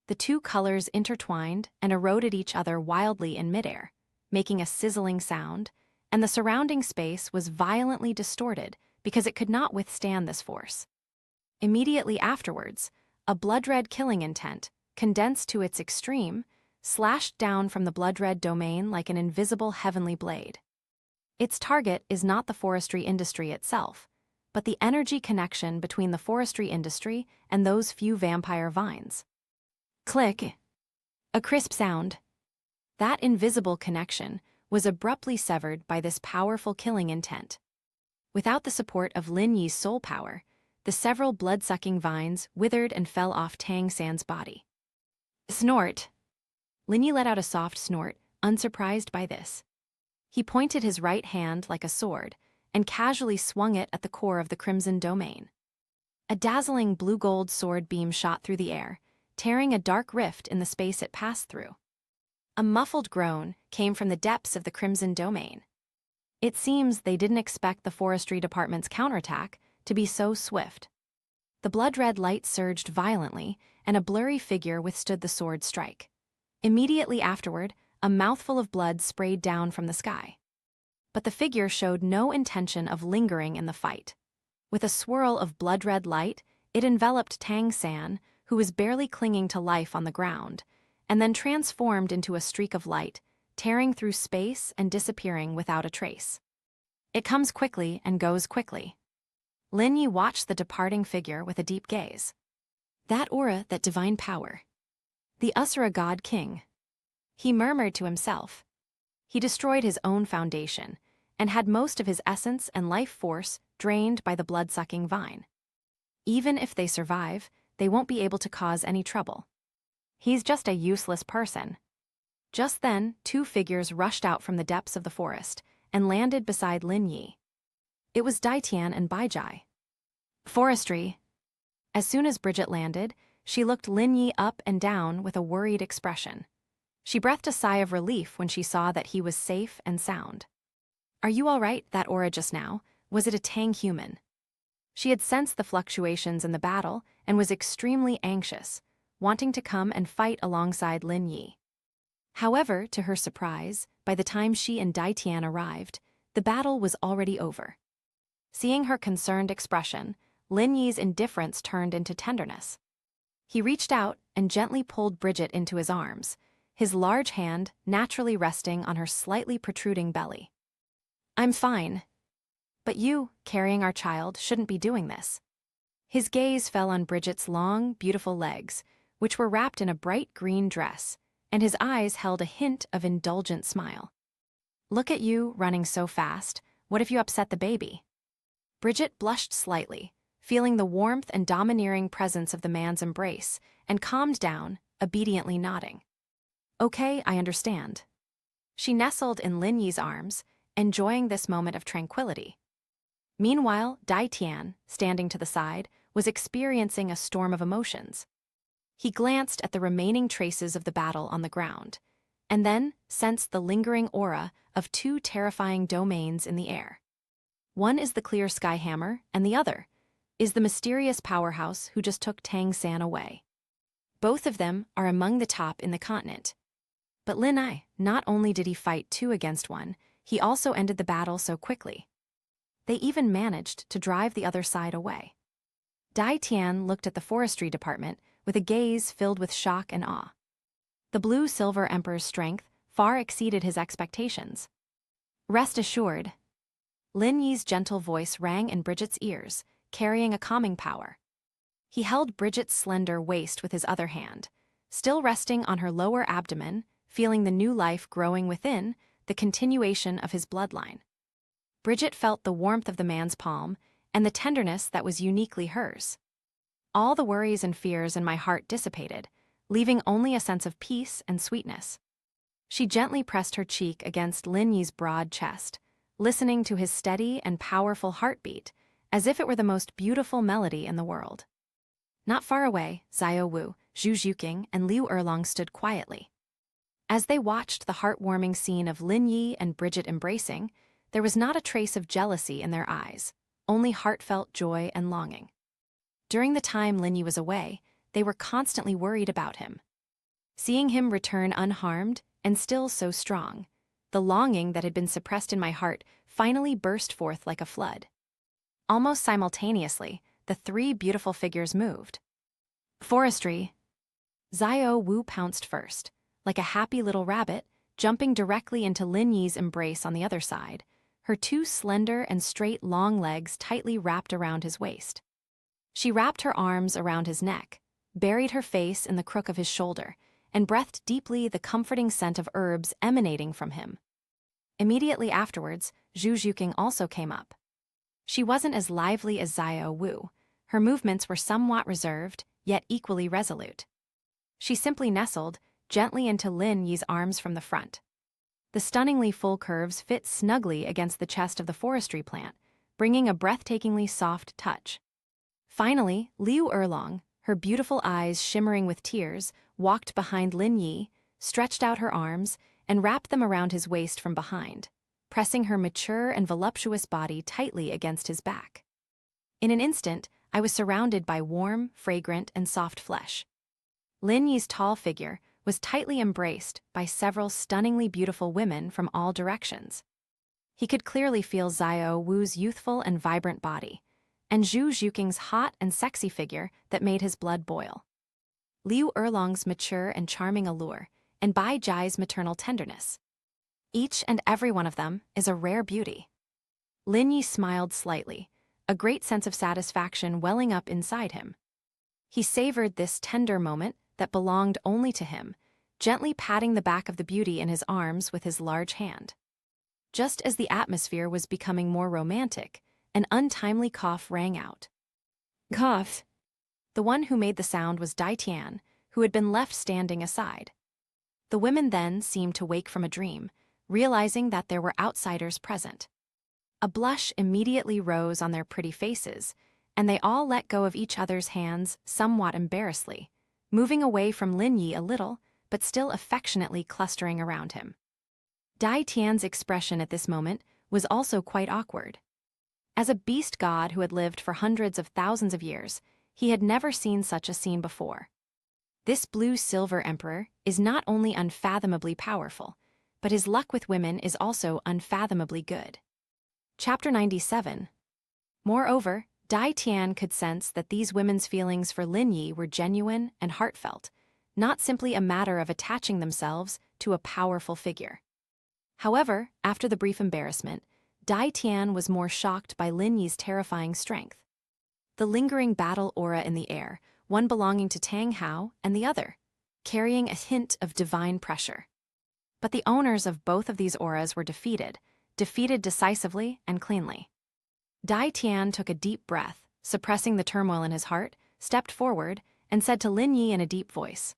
Speaker 1: The two colors intertwined and eroded each other wildly in midair, making a sizzling sound, and the surrounding space was violently distorted because it could not withstand this force. Immediately afterwards, a blood-red killing intent, condensed to its extreme, slashed down from the blood-red domain like an invisible heavenly blade. Its target is not the forestry industry itself, but the energy connection between the forestry industry and those few vampire vines. Click. A crisp sound. That invisible connection was abruptly severed by this powerful killing intent. Without the support of Lin Yi's soul power, the several blood-sucking vines withered and fell off Tang San's body. Snort. Lin Yi let out a soft snort, unsurprised by this. He pointed his right hand like a sword and casually swung it at the core of the crimson domain. A dazzling blue-gold sword beam shot through the air, tearing a dark rift in the space it passed through. A muffled groan came from the depths of the crimson domain. It seems they didn't expect the forestry department's counterattack to be so swift. The blood-red light surged violently, and a blurry figure withstood the sword strike. Immediately afterward, a mouthful of blood sprayed down from the sky. But the figure showed no intention of lingering in the fight. With a swirl of blood-red light, it enveloped Tang San, who was barely clinging to life on the ground, and then transformed into a streak of light, tearing through space and disappearing without a trace. It comes quickly and goes quickly. Lin Yi watched the departing figure with a deep gaze. That aura, that divine power. The Asura god king. He murmured to himself. He destroyed his own foundation, and had most of his essence and life force drained by the blood-sucking vine. Even if they survive, they won't be able to cause any trouble. He's just a useless person. Just then, two figures rushed out from the depths of the forest and landed beside Lin Yi. It was Daitian and Baijai. Forestry. As soon as Bridget landed, she looked Lin Yi up and down with a worried expression. She breathed a sigh of relief when she saw that he was safe and sound. Are you all right, that aura just now? Was it a Tang human? She had sensed the fluctuations in the battle and was extremely anxious, wanting to come and fight alongside Lin Yi. However, to her surprise, by the time she and Daitian arrived, the battle was already over. Seeing her concerned expression, Lin Yi's indifference turned into tenderness. He reached out and gently pulled Bridget into his arms, his large hand naturally resting on her slightly protruding belly. I'm fine. But you, carrying our child, shouldn't be doing this. His gaze fell on Bridget's long, beautiful legs, which were wrapped in a bright green dress, and his eyes held a hint of indulgent smile. Look at you, running so fast. What if you upset the baby? Bridget blushed slightly, feeling the warmth and domineering presence of the man's embrace, and calmed down, obediently nodding. Okay, I understand. She nestled in Lin Yi's arms, enjoying this moment of tranquility. Meanwhile, Daitian, standing to the side, was experiencing a storm of emotions. He glanced at the remaining traces of the battle on the ground, and then sensed the lingering aura of two terrifying domains in the air. One is the clear sky hammer, and the other is the mysterious powerhouse who just took Tang San away. Both of them are among the top in the continent. But Lin Yi, not only did he fight two against one, he also ended the battle so quickly. They even managed to drive the other side away. Daitian looked at the forestry department with a gaze filled with shock and awe. The blue-silver emperor's strength far exceeded his expectations. Rest assured. Lin Yi's gentle voice rang in Bridget's ears, carrying a calming power. He held Bridget's slender waist with his other hand, still resting on her lower abdomen, feeling the new life growing within, the continuation of his bloodline. Bridget felt the warmth of the man's palm and the tenderness that was uniquely hers. All the worries and fears in my heart dissipated, leaving only a sense of peace and sweetness. She gently pressed her cheek against Lin Yi's broad chest, listening to his steady and powerful heartbeat, as if it were the most beautiful melody in the world. Not far away, Xiao Wu, Zhu Zhuqing, and Liu Erlong stood quietly. As they watched the heartwarming scene of Lin Yi and Bridget embracing, there was not a trace of jealousy in their eyes, only heartfelt joy and longing. During the time Lin Yi was away, they were constantly worried about him. Seeing him return unharmed and still so strong, the longing that had been suppressed in my heart finally burst forth like a flood. Almost simultaneously, the three beautiful figures moved. Forestry. Xiao Wu pounced first, like a happy little rabbit, jumping directly into Lin Yi's embrace on the other side, her two slender and straight long legs tightly wrapped around his waist. She wrapped her arms around his neck, buried her face in the crook of his shoulder, and breathed deeply the comforting scent of herbs emanating from him. Immediately afterwards, Zhu Zhuqing also came up. She wasn't as lively as Xiao Wu. Her movements were somewhat reserved, yet equally resolute. She simply nestled gently into Lin Yi's arms from the front. The stunningly full curves fit snugly against the chest of the forestry plant, bringing a breathtakingly soft touch. Finally, Liu Erlong, her beautiful eyes shimmering with tears, walked behind Lin Yi, stretched out her arms, and wrapped them around his waist from behind, pressing her mature and voluptuous body tightly against his back. In an instant, I was surrounded by warm, fragrant, and soft flesh. Lin Yi's tall figure was tightly embraced by several stunningly beautiful women from all directions. He could clearly feel Xiao Wu's youthful and vibrant body, and Zhu Zhuqing's hot and sexy figure that made his blood boil. Liu Erlong's mature and charming allure, and Bai Jai's maternal tenderness. Each and every one of them is a rare beauty. Lin Yi smiled slightly, a great sense of satisfaction welling up inside him. He savored this tender moment that belonged only to him, gently patting the back of the beauty in his arms with his large hand. Just as the atmosphere was becoming more romantic, an untimely cough rang out. Cough! The one who made the sound was Dai Tian, who had been left standing aside. The women then seemed to wake from a dream, realizing that there were outsiders present. A blush immediately rose on their pretty faces, and they all let go of each other's hands somewhat embarrassedly, moving away from Lin Yi a little, but still affectionately clustering around him. Dai Tian's expression at this moment was also quite awkward. As a beast god who had lived for hundreds of thousands of years, he had never seen such a scene before. This blue-silver emperor is not only unfathomably powerful, but his luck with women is also unfathomably good. Chapter 97. Moreover, Dai Tian could sense that these women's feelings for Lin Yi were genuine and heartfelt, not simply a matter of attaching themselves to a powerful figure. However, after the brief embarrassment, Dai Tian was more shocked by Lin Yi's terrifying strength. The lingering battle aura in the air, one belonging to Tang Hao and the other, carrying a hint of divine pressure. But the owners of both of these auras were defeated decisively and cleanly. Dai Tian took a deep breath, suppressing the turmoil in his heart, stepped forward, and said to Lin Yi in a deep voice,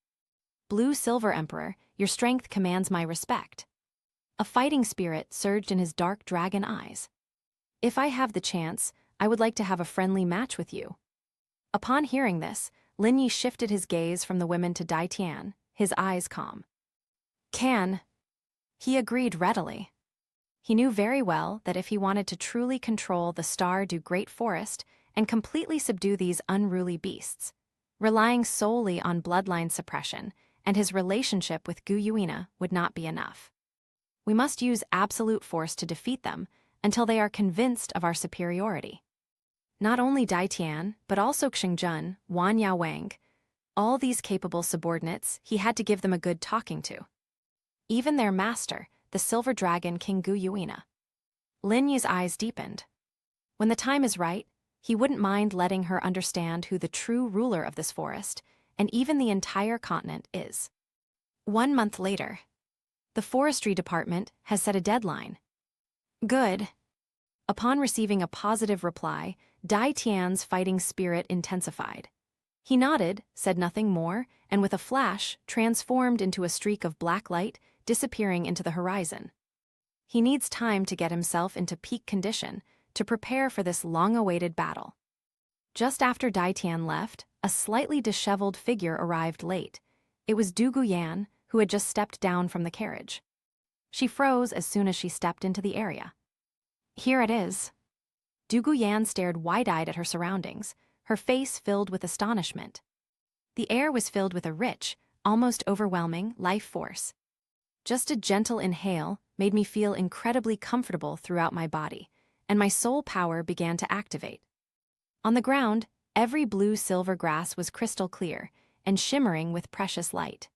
Speaker 1: "Blue-silver Emperor, your strength commands my respect." A fighting spirit surged in his dark dragon eyes. "If I have the chance, I would like to have a friendly match with you." Upon hearing this, Lin Yi shifted his gaze from the women to Dai Tian, his eyes calm. "Can." He agreed readily. He knew very well that if he wanted to truly control the Star-Du Great Forest and completely subdue these unruly beasts, relying solely on bloodline suppression and his relationship with Gu Yuina would not be enough. We must use absolute force to defeat them until they are convinced of our superiority. Not only Dai Tian, but also Xingjun, Wan Yaowang, all these capable subordinates, he had to give them a good talking to. Even their master, the silver dragon King Gu Yuina. Lin Yi's eyes deepened. When the time is right, he wouldn't mind letting her understand who the true ruler of this forest, and even the entire continent, is. 1 month later. The forestry department has set a deadline. Good. Upon receiving a positive reply, Dai Tian's fighting spirit intensified. He nodded, said nothing more, and with a flash, transformed into a streak of black light, disappearing into the horizon. He needs time to get himself into peak condition, to prepare for this long-awaited battle. Just after Dai Tian left, a slightly disheveled figure arrived late. It was Du Guyan, who had just stepped down from the carriage. She froze as soon as she stepped into the area. "Here it is." Du Guyan stared wide-eyed at her surroundings, her face filled with astonishment. The air was filled with a rich, almost overwhelming life force. Just a gentle inhale made me feel incredibly comfortable throughout my body, and my soul power began to activate. On the ground, every blue-silver grass was crystal clear and shimmering with precious light.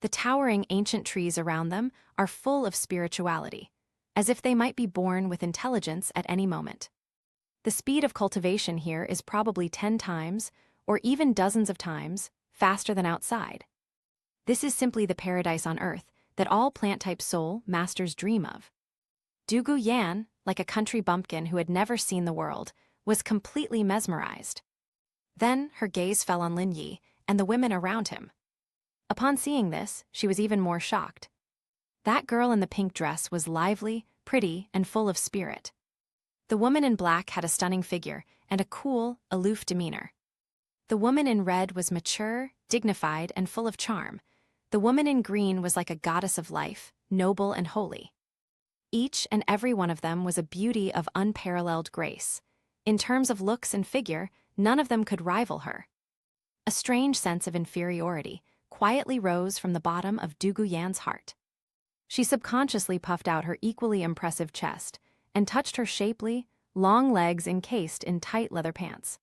Speaker 1: The towering ancient trees around them are full of spirituality, as if they might be born with intelligence at any moment. The speed of cultivation here is probably 10 times, or even dozens of times, faster than outside. This is simply the paradise on earth that all plant-type soul masters dream of. Du Guyan, like a country bumpkin who had never seen the world, was completely mesmerized. Then her gaze fell on Lin Yi and the women around him. Upon seeing this, she was even more shocked. That girl in the pink dress was lively, pretty, and full of spirit. The woman in black had a stunning figure and a cool, aloof demeanor. The woman in red was mature, dignified, and full of charm. The woman in green was like a goddess of life, noble and holy. Each and every one of them was a beauty of unparalleled grace. In terms of looks and figure, none of them could rival her. A strange sense of inferiority quietly rose from the bottom of Du Guyan's heart. She subconsciously puffed out her equally impressive chest and touched her shapely, long legs encased in tight leather pants.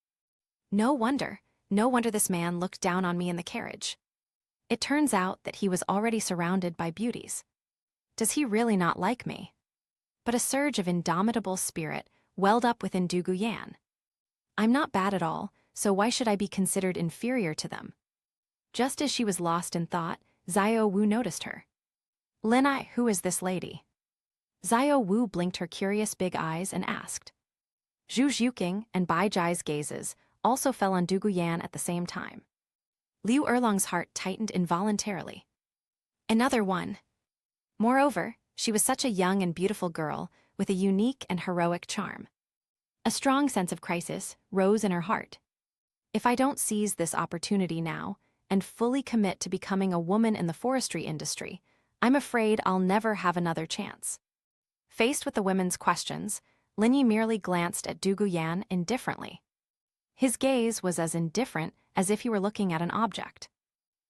Speaker 1: No wonder this man looked down on me in the carriage. It turns out that he was already surrounded by beauties. Does he really not like me? But a surge of indomitable spirit welled up within Du Guyan. I'm not bad at all, so why should I be considered inferior to them? Just as she was lost in thought, Xiao Wu noticed her. Linai, who is this lady? Xiao Wu blinked her curious big eyes and asked. Zhu Zhuqing and Bai Jai's gazes also fell on Du Guyan at the same time. Liu Erlong's heart tightened involuntarily. Another one. Moreover, she was such a young and beautiful girl with a unique and heroic charm. A strong sense of crisis rose in her heart. If I don't seize this opportunity now and fully commit to becoming a woman in the forestry industry, I'm afraid I'll never have another chance. Faced with the women's questions, Lin Yi merely glanced at Du Guyan indifferently. His gaze was as indifferent as if he were looking at an object.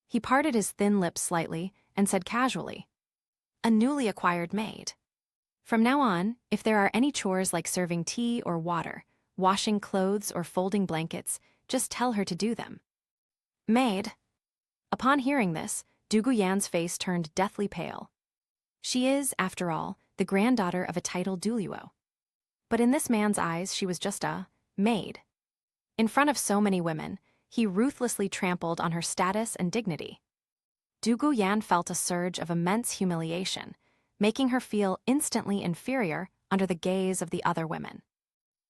Speaker 1: He parted his thin lips slightly and said casually, "A newly acquired maid. From now on, if there are any chores like serving tea or water, washing clothes or folding blankets, just tell her to do them." Maid? Upon hearing this, Du Guyan's face turned deathly pale. She is, after all, the granddaughter of a titled Douluo. But in this man's eyes, she was just a maid. In front of so many women, he ruthlessly trampled on her status and dignity. Du Guyan felt a surge of immense humiliation, making her feel instantly inferior under the gaze of the other women.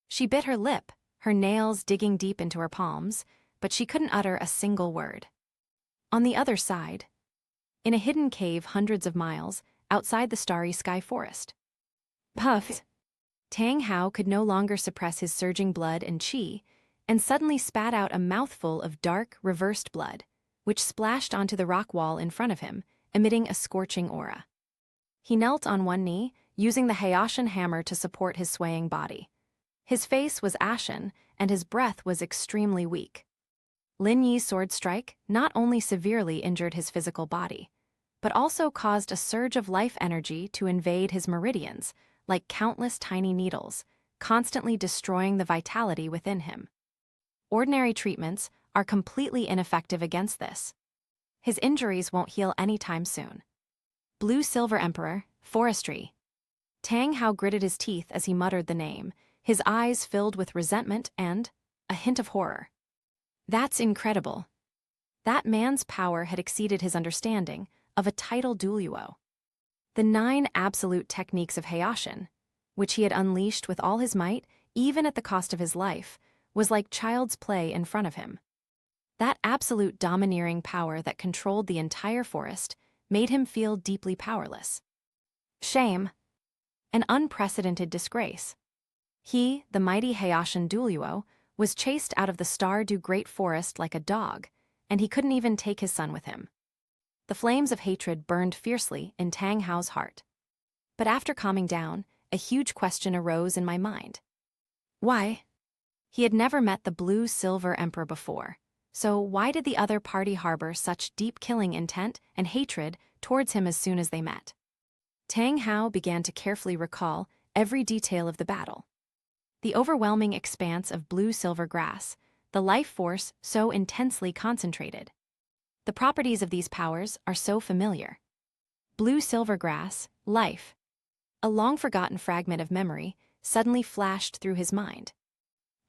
Speaker 1: She bit her lip, her nails digging deep into her palms, but she couldn't utter a single word. On the other side, in a hidden cave hundreds of miles outside the starry sky forest, puffed, Tang Hao could no longer suppress his surging blood and qi, and suddenly spat out a mouthful of dark, reversed blood, which splashed onto the rock wall in front of him, emitting a scorching aura. He knelt on one knee, using the Haitian hammer to support his swaying body. His face was ashen, and his breath was extremely weak. Lin Yi's sword strike not only severely injured his physical body, but also caused a surge of life energy to invade his meridians, like countless tiny needles, constantly destroying the vitality within him. Ordinary treatments are completely ineffective against this. His injuries won't heal anytime soon. Blue-Silver Emperor, Forestry. Tang Hao gritted his teeth as he muttered the name, his eyes filled with resentment and a hint of horror. That's incredible. That man's power had exceeded his understanding of a titled Douluo. The 9 absolute techniques of Haitian, which he had unleashed with all his might, even at the cost of his life, was like child's play in front of him. That absolute domineering power that controlled the entire forest made him feel deeply powerless. Shame. An unprecedented disgrace. He, the mighty Haitian Douluo, was chased out of the Star-Du Great Forest like a dog, and he couldn't even take his son with him. The flames of hatred burned fiercely in Tang Hao's heart. But after calming down, a huge question arose in my mind. Why? He had never met the Blue-Silver Emperor before, so why did the other party harbor such deep killing intent and hatred towards him as soon as they met? Tang Hao began to carefully recall every detail of the battle. The overwhelming expanse of blue-silver grass, the life force so intensely concentrated. The properties of these powers are so familiar. Blue-silver grass, life. A long-forgotten fragment of memory suddenly flashed through his mind.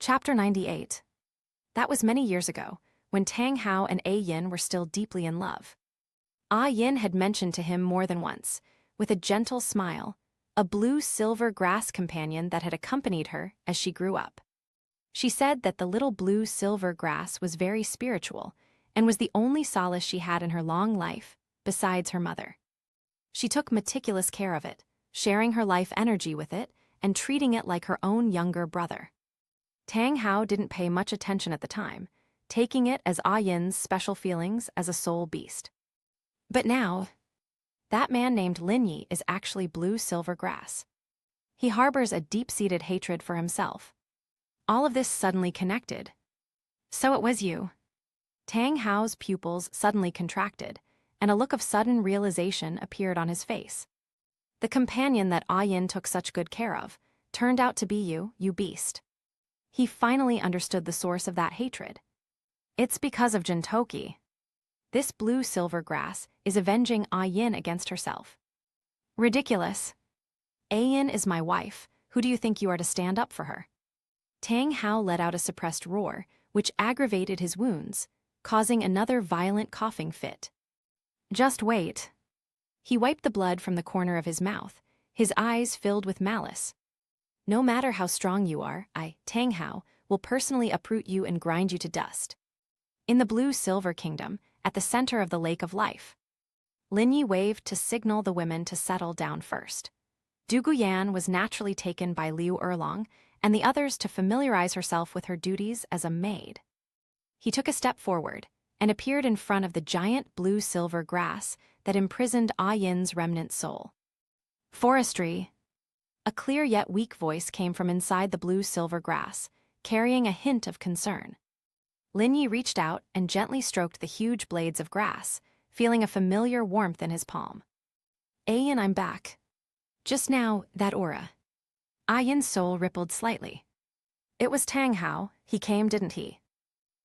Speaker 1: Chapter 98. That was many years ago, when Tang Hao and Ah Yin were still deeply in love. Ah Yin had mentioned to him more than once, with a gentle smile, a blue-silver grass companion that had accompanied her as she grew up. She said that the little blue-silver grass was very spiritual and was the only solace she had in her long life, besides her mother. She took meticulous care of it, sharing her life energy with it and treating it like her own younger brother. Tang Hao didn't pay much attention at the time, taking it as Ah Yin's special feelings as a soul beast. But now, that man named Lin Yi is actually blue-silver grass. He harbors a deep-seated hatred for himself. All of this suddenly connected. So it was you. Tang Hao's pupils suddenly contracted, and a look of sudden realization appeared on his face. The companion that Ah Yin took such good care of turned out to be you, you beast. He finally understood the source of that hatred. It's because of Jintoki. This blue-silver grass is avenging Ah Yin against herself. Ridiculous. Ah Yin is my wife. Who do you think you are to stand up for her? Tang Hao let out a suppressed roar, which aggravated his wounds, causing another violent coughing fit. Just wait. He wiped the blood from the corner of his mouth, his eyes filled with malice. No matter how strong you are, I, Tang Hao, will personally uproot you and grind you to dust. In the Blue Silver Kingdom, at the center of the Lake of Life, Lin Yi waved to signal the women to settle down first. Du Guyan was naturally taken by Liu Erlong, and the others to familiarize herself with her duties as a maid. He took a step forward and appeared in front of the giant blue-silver grass that imprisoned Ah Yin's remnant soul. Forestry. A clear yet weak voice came from inside the blue-silver grass, carrying a hint of concern. Lin Yi reached out and gently stroked the huge blades of grass, feeling a familiar warmth in his palm. Ah Yin, I'm back. Just now, that aura. Ah Yin's soul rippled slightly. It was Tang Hao, he came, didn't he?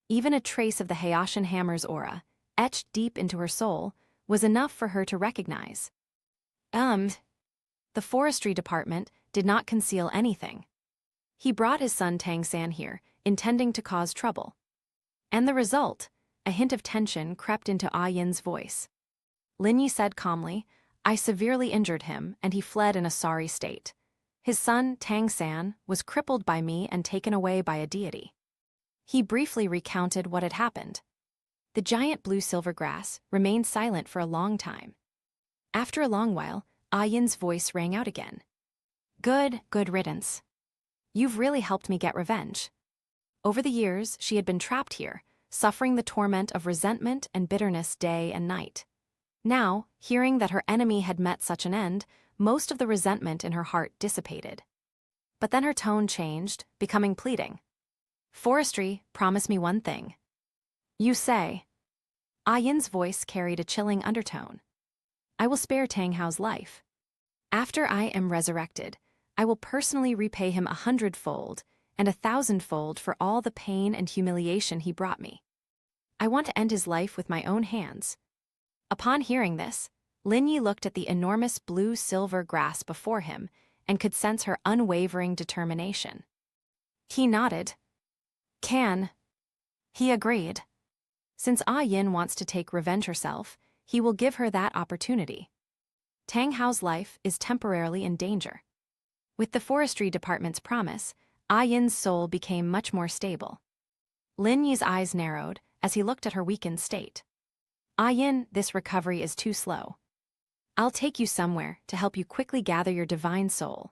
Speaker 1: Even a trace of the Haitian hammer's aura, etched deep into her soul, was enough for her to recognize. The forestry department did not conceal anything. He brought his son Tang San here, intending to cause trouble. And the result, a hint of tension crept into Ah Yin's voice. Lin Yi said calmly, I severely injured him, and he fled in a sorry state. His son, Tang San, was crippled by me and taken away by a deity. He briefly recounted what had happened. The giant blue-silver grass remained silent for a long time. After a long while, Ah Yin's voice rang out again. Good riddance. You've really helped me get revenge. Over the years, she had been trapped here, suffering the torment of resentment and bitterness day and night. Now, hearing that her enemy had met such an end, most of the resentment in her heart dissipated. But then her tone changed, becoming pleading. Forestry, promise me one thing. You say. Ah Yin's voice carried a chilling undertone. I will spare Tang Hao's life. After I am resurrected, I will personally repay him 100-fold and 1,000-fold for all the pain and humiliation he brought me. I want to end his life with my own hands. Upon hearing this, Lin Yi looked at the enormous blue-silver grass before him and could sense her unwavering determination. He nodded. Can. He agreed. Since Ah Yin wants to take revenge herself, he will give her that opportunity. Tang Hao's life is temporarily in danger. With the forestry department's promise, Ah Yin's soul became much more stable. Lin Yi's eyes narrowed as he looked at her weakened state. Ah Yin, this recovery is too slow. I'll take you somewhere to help you quickly gather your divine soul.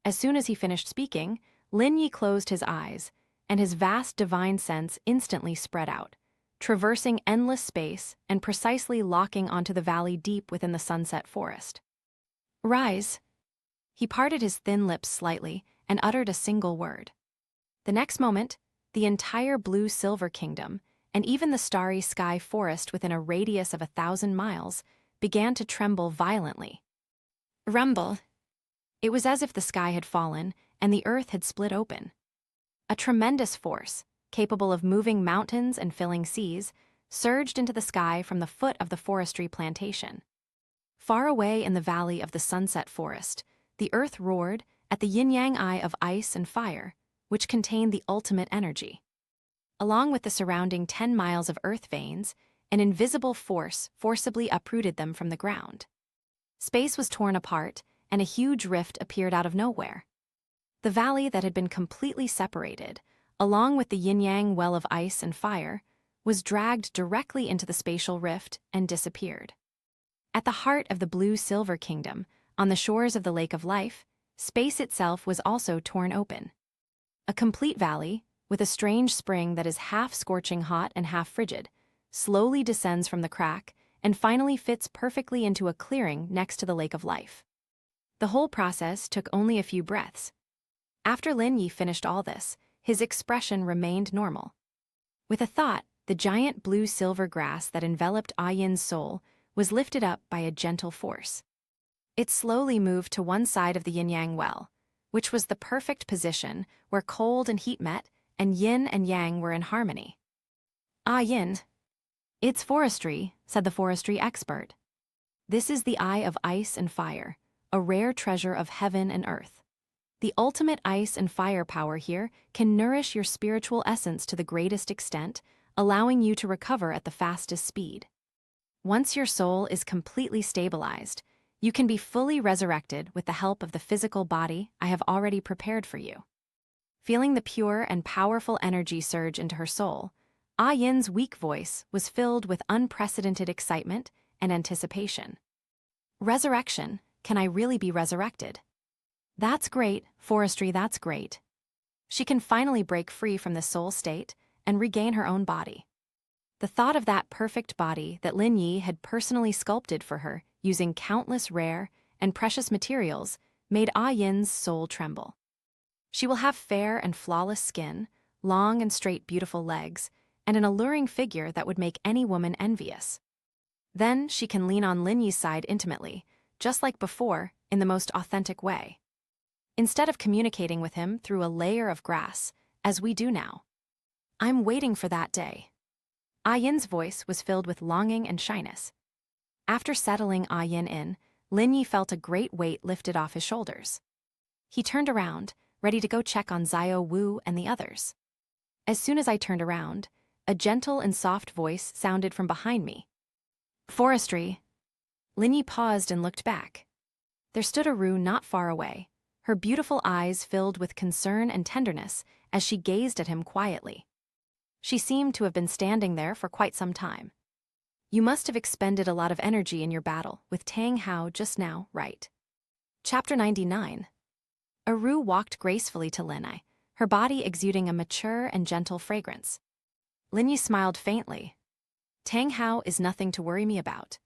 Speaker 1: As soon as he finished speaking, Lin Yi closed his eyes, and his vast divine sense instantly spread out, traversing endless space and precisely locking onto the valley deep within the sunset forest. Rise. He parted his thin lips slightly and uttered a single word. The next moment, the entire blue-silver kingdom, and even the starry sky forest within a radius of 1,000 miles, began to tremble violently. Rumble. It was as if the sky had fallen and the earth had split open. A tremendous force, capable of moving mountains and filling seas, surged into the sky from the foot of the forestry plantation. Far away in the valley of the sunset forest, the earth roared at the yin-yang eye of ice and fire, which contained the ultimate energy. Along with the surrounding 10 miles of earth veins, an invisible force forcibly uprooted them from the ground. Space was torn apart, and a huge rift appeared out of nowhere. The valley that had been completely separated, along with the yin-yang well of ice and fire, was dragged directly into the spatial rift and disappeared. At the heart of the blue-silver kingdom, on the shores of the Lake of Life, space itself was also torn open. A complete valley, with a strange spring that is half scorching hot and half frigid, slowly descends from the crack and finally fits perfectly into a clearing next to the Lake of Life. The whole process took only a few breaths. After Lin Yi finished all this, his expression remained normal. With a thought, the giant blue-silver grass that enveloped Ah Yin's soul was lifted up by a gentle force. It slowly moved to one side of the yin-yang well, which was the perfect position where cold and heat met and yin and yang were in harmony. Ah Yin. It's forestry, said the forestry expert. This is the eye of ice and fire, a rare treasure of heaven and earth. The ultimate ice and fire power here can nourish your spiritual essence to the greatest extent, allowing you to recover at the fastest speed. Once your soul is completely stabilized, you can be fully resurrected with the help of the physical body I have already prepared for you. Feeling the pure and powerful energy surge into her soul, Ah Yin's weak voice was filled with unprecedented excitement and anticipation. Resurrection, can I really be resurrected? That's great, Forestry, that's great. She can finally break free from the soul state and regain her own body. The thought of that perfect body that Lin Yi had personally sculpted for her using countless rare and precious materials made Ah Yin's soul tremble. She will have fair and flawless skin, long and straight beautiful legs, and an alluring figure that would make any woman envious. Then she can lean on Lin Yi's side intimately, just like before, in the most authentic way. Instead of communicating with him through a layer of grass, as we do now. I'm waiting for that day. Ah Yin's voice was filled with longing and shyness. After settling Ah Yin in, Lin Yi felt a great weight lifted off his shoulders. He turned around, ready to go check on Xiao Wu and the others. As soon as I turned around, a gentle and soft voice sounded from behind me. Forestry. Lin Yi paused and looked back. There stood a Ru not far away, her beautiful eyes filled with concern and tenderness as she gazed at him quietly. She seemed to have been standing there for quite some time. You must have expended a lot of energy in your battle with Tang Hao just now, right? Chapter 99. Ru walked gracefully to Lin Yi, her body exuding a mature and gentle fragrance. Lin Yi smiled faintly. Tang Hao is nothing to worry me about.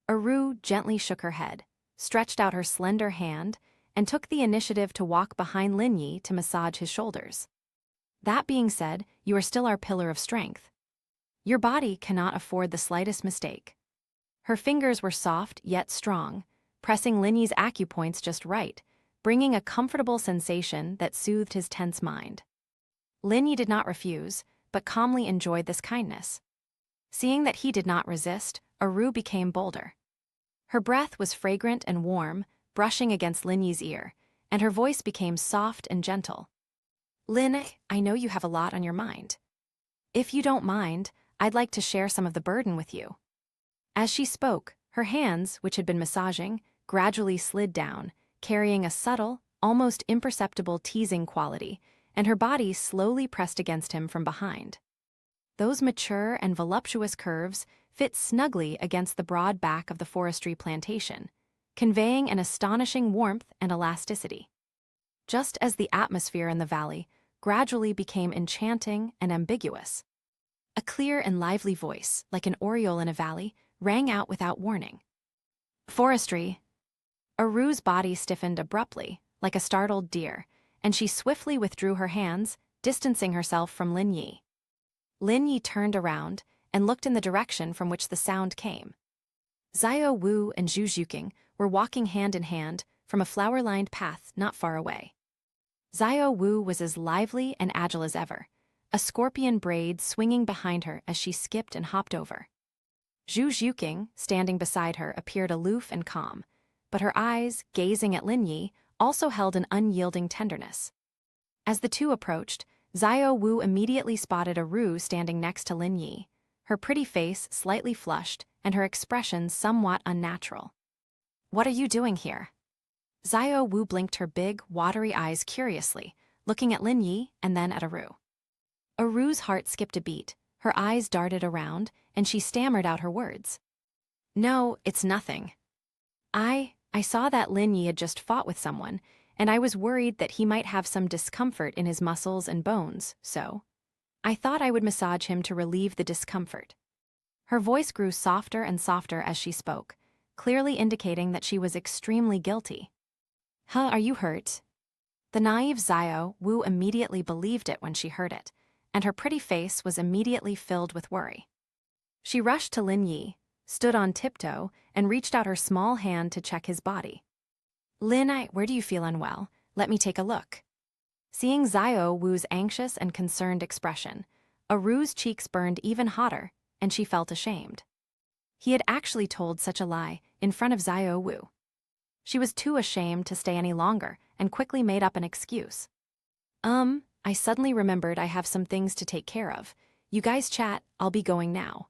Speaker 1: Ru gently shook her head, stretched out her slender hand, and took the initiative to walk behind Lin Yi to massage his shoulders. That being said, you are still our pillar of strength. Your body cannot afford the slightest mistake. Her fingers were soft yet strong, pressing Lin Yi's acupoints just right, bringing a comfortable sensation that soothed his tense mind. Lin Yi did not refuse, but calmly enjoyed this kindness. Seeing that he did not resist, Ru became bolder. Her breath was fragrant and warm, brushing against Lin Yi's ear, and her voice became soft and gentle. Lin, I know you have a lot on your mind. If you don't mind, I'd like to share some of the burden with you. As she spoke, her hands, which had been massaging, gradually slid down, carrying a subtle, almost imperceptible teasing quality, and her body slowly pressed against him from behind. Those mature and voluptuous curves fit snugly against the broad back of the forestry plantation, conveying an astonishing warmth and elasticity. Just as the atmosphere in the valley gradually became enchanting and ambiguous. A clear and lively voice, like an oriole in a valley, rang out without warning. Forestry. Ru's body stiffened abruptly, like a startled deer, and she swiftly withdrew her hands, distancing herself from Lin Yi. Lin Yi turned around and looked in the direction from which the sound came. Xiao Wu and Zhu Zhuqing were walking hand in hand from a flower-lined path not far away. Xiao Wu was as lively and agile as ever, a scorpion braid swinging behind her as she skipped and hopped over. Zhu Zhuqing, standing beside her, appeared aloof and calm, but her eyes, gazing at Lin Yi, also held an unyielding tenderness. As the two approached, Xiao Wu immediately spotted Ru standing next to Lin Yi, her pretty face slightly flushed and her expression somewhat unnatural. What are you doing here? Xiao Wu blinked her big, watery eyes curiously, looking at Lin Yi and then at Ru. Ru's heart skipped a beat, her eyes darted around, and she stammered out her words. No, it's nothing. I saw that Lin Yi had just fought with someone, and I was worried that he might have some discomfort in his muscles and bones, so I thought I would massage him to relieve the discomfort. Her voice grew softer and softer as she spoke, clearly indicating that she was extremely guilty. Huh, are you hurt? The naive Xiao Wu immediately believed it when she heard it, and her pretty face was immediately filled with worry. She rushed to Lin Yi, stood on tiptoe, and reached out her small hand to check his body. Lin, where do you feel unwell? Let me take a look. Seeing Xiao Wu's anxious and concerned expression, Ru's cheeks burned even hotter, and she felt ashamed. He had actually told such a lie in front of Xiao Wu. She was too ashamed to stay any longer and quickly made up an excuse. I suddenly remembered I have some things to take care of. You guys chat, I'll be going now.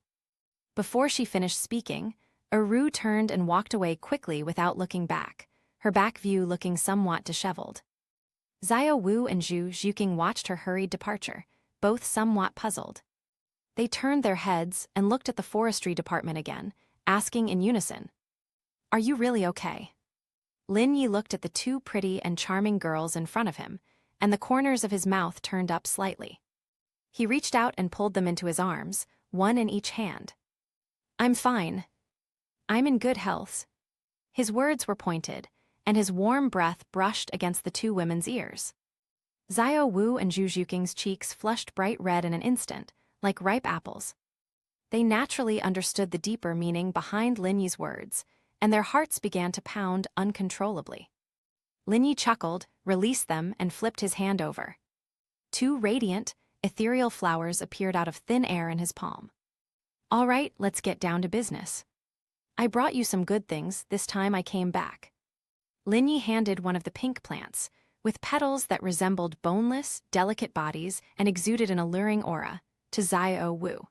Speaker 1: Before she finished speaking, Ru turned and walked away quickly without looking back, her back view looking somewhat disheveled. Xiao Wu and Zhu Zhuqing watched her hurried departure, both somewhat puzzled. They turned their heads and looked at the forestry department again, asking in unison, "Are you really okay?" Lin Yi looked at the two pretty and charming girls in front of him, and the corners of his mouth turned up slightly. He reached out and pulled them into his arms, one in each hand. "I'm fine. I'm in good health." His words were pointed, and his warm breath brushed against the two women's ears. Xiao Wu and Zhu Zhuqing's cheeks flushed bright red in an instant, like ripe apples. They naturally understood the deeper meaning behind Lin Yi's words, and their hearts began to pound uncontrollably. Lin Yi chuckled, released them, and flipped his hand over. Two radiant, ethereal flowers appeared out of thin air in his palm. "All right, let's get down to business. I brought you some good things this time I came back." Lin Yi handed one of the pink plants, with petals that resembled boneless, delicate bodies and exuded an alluring aura, to Xiao Wu.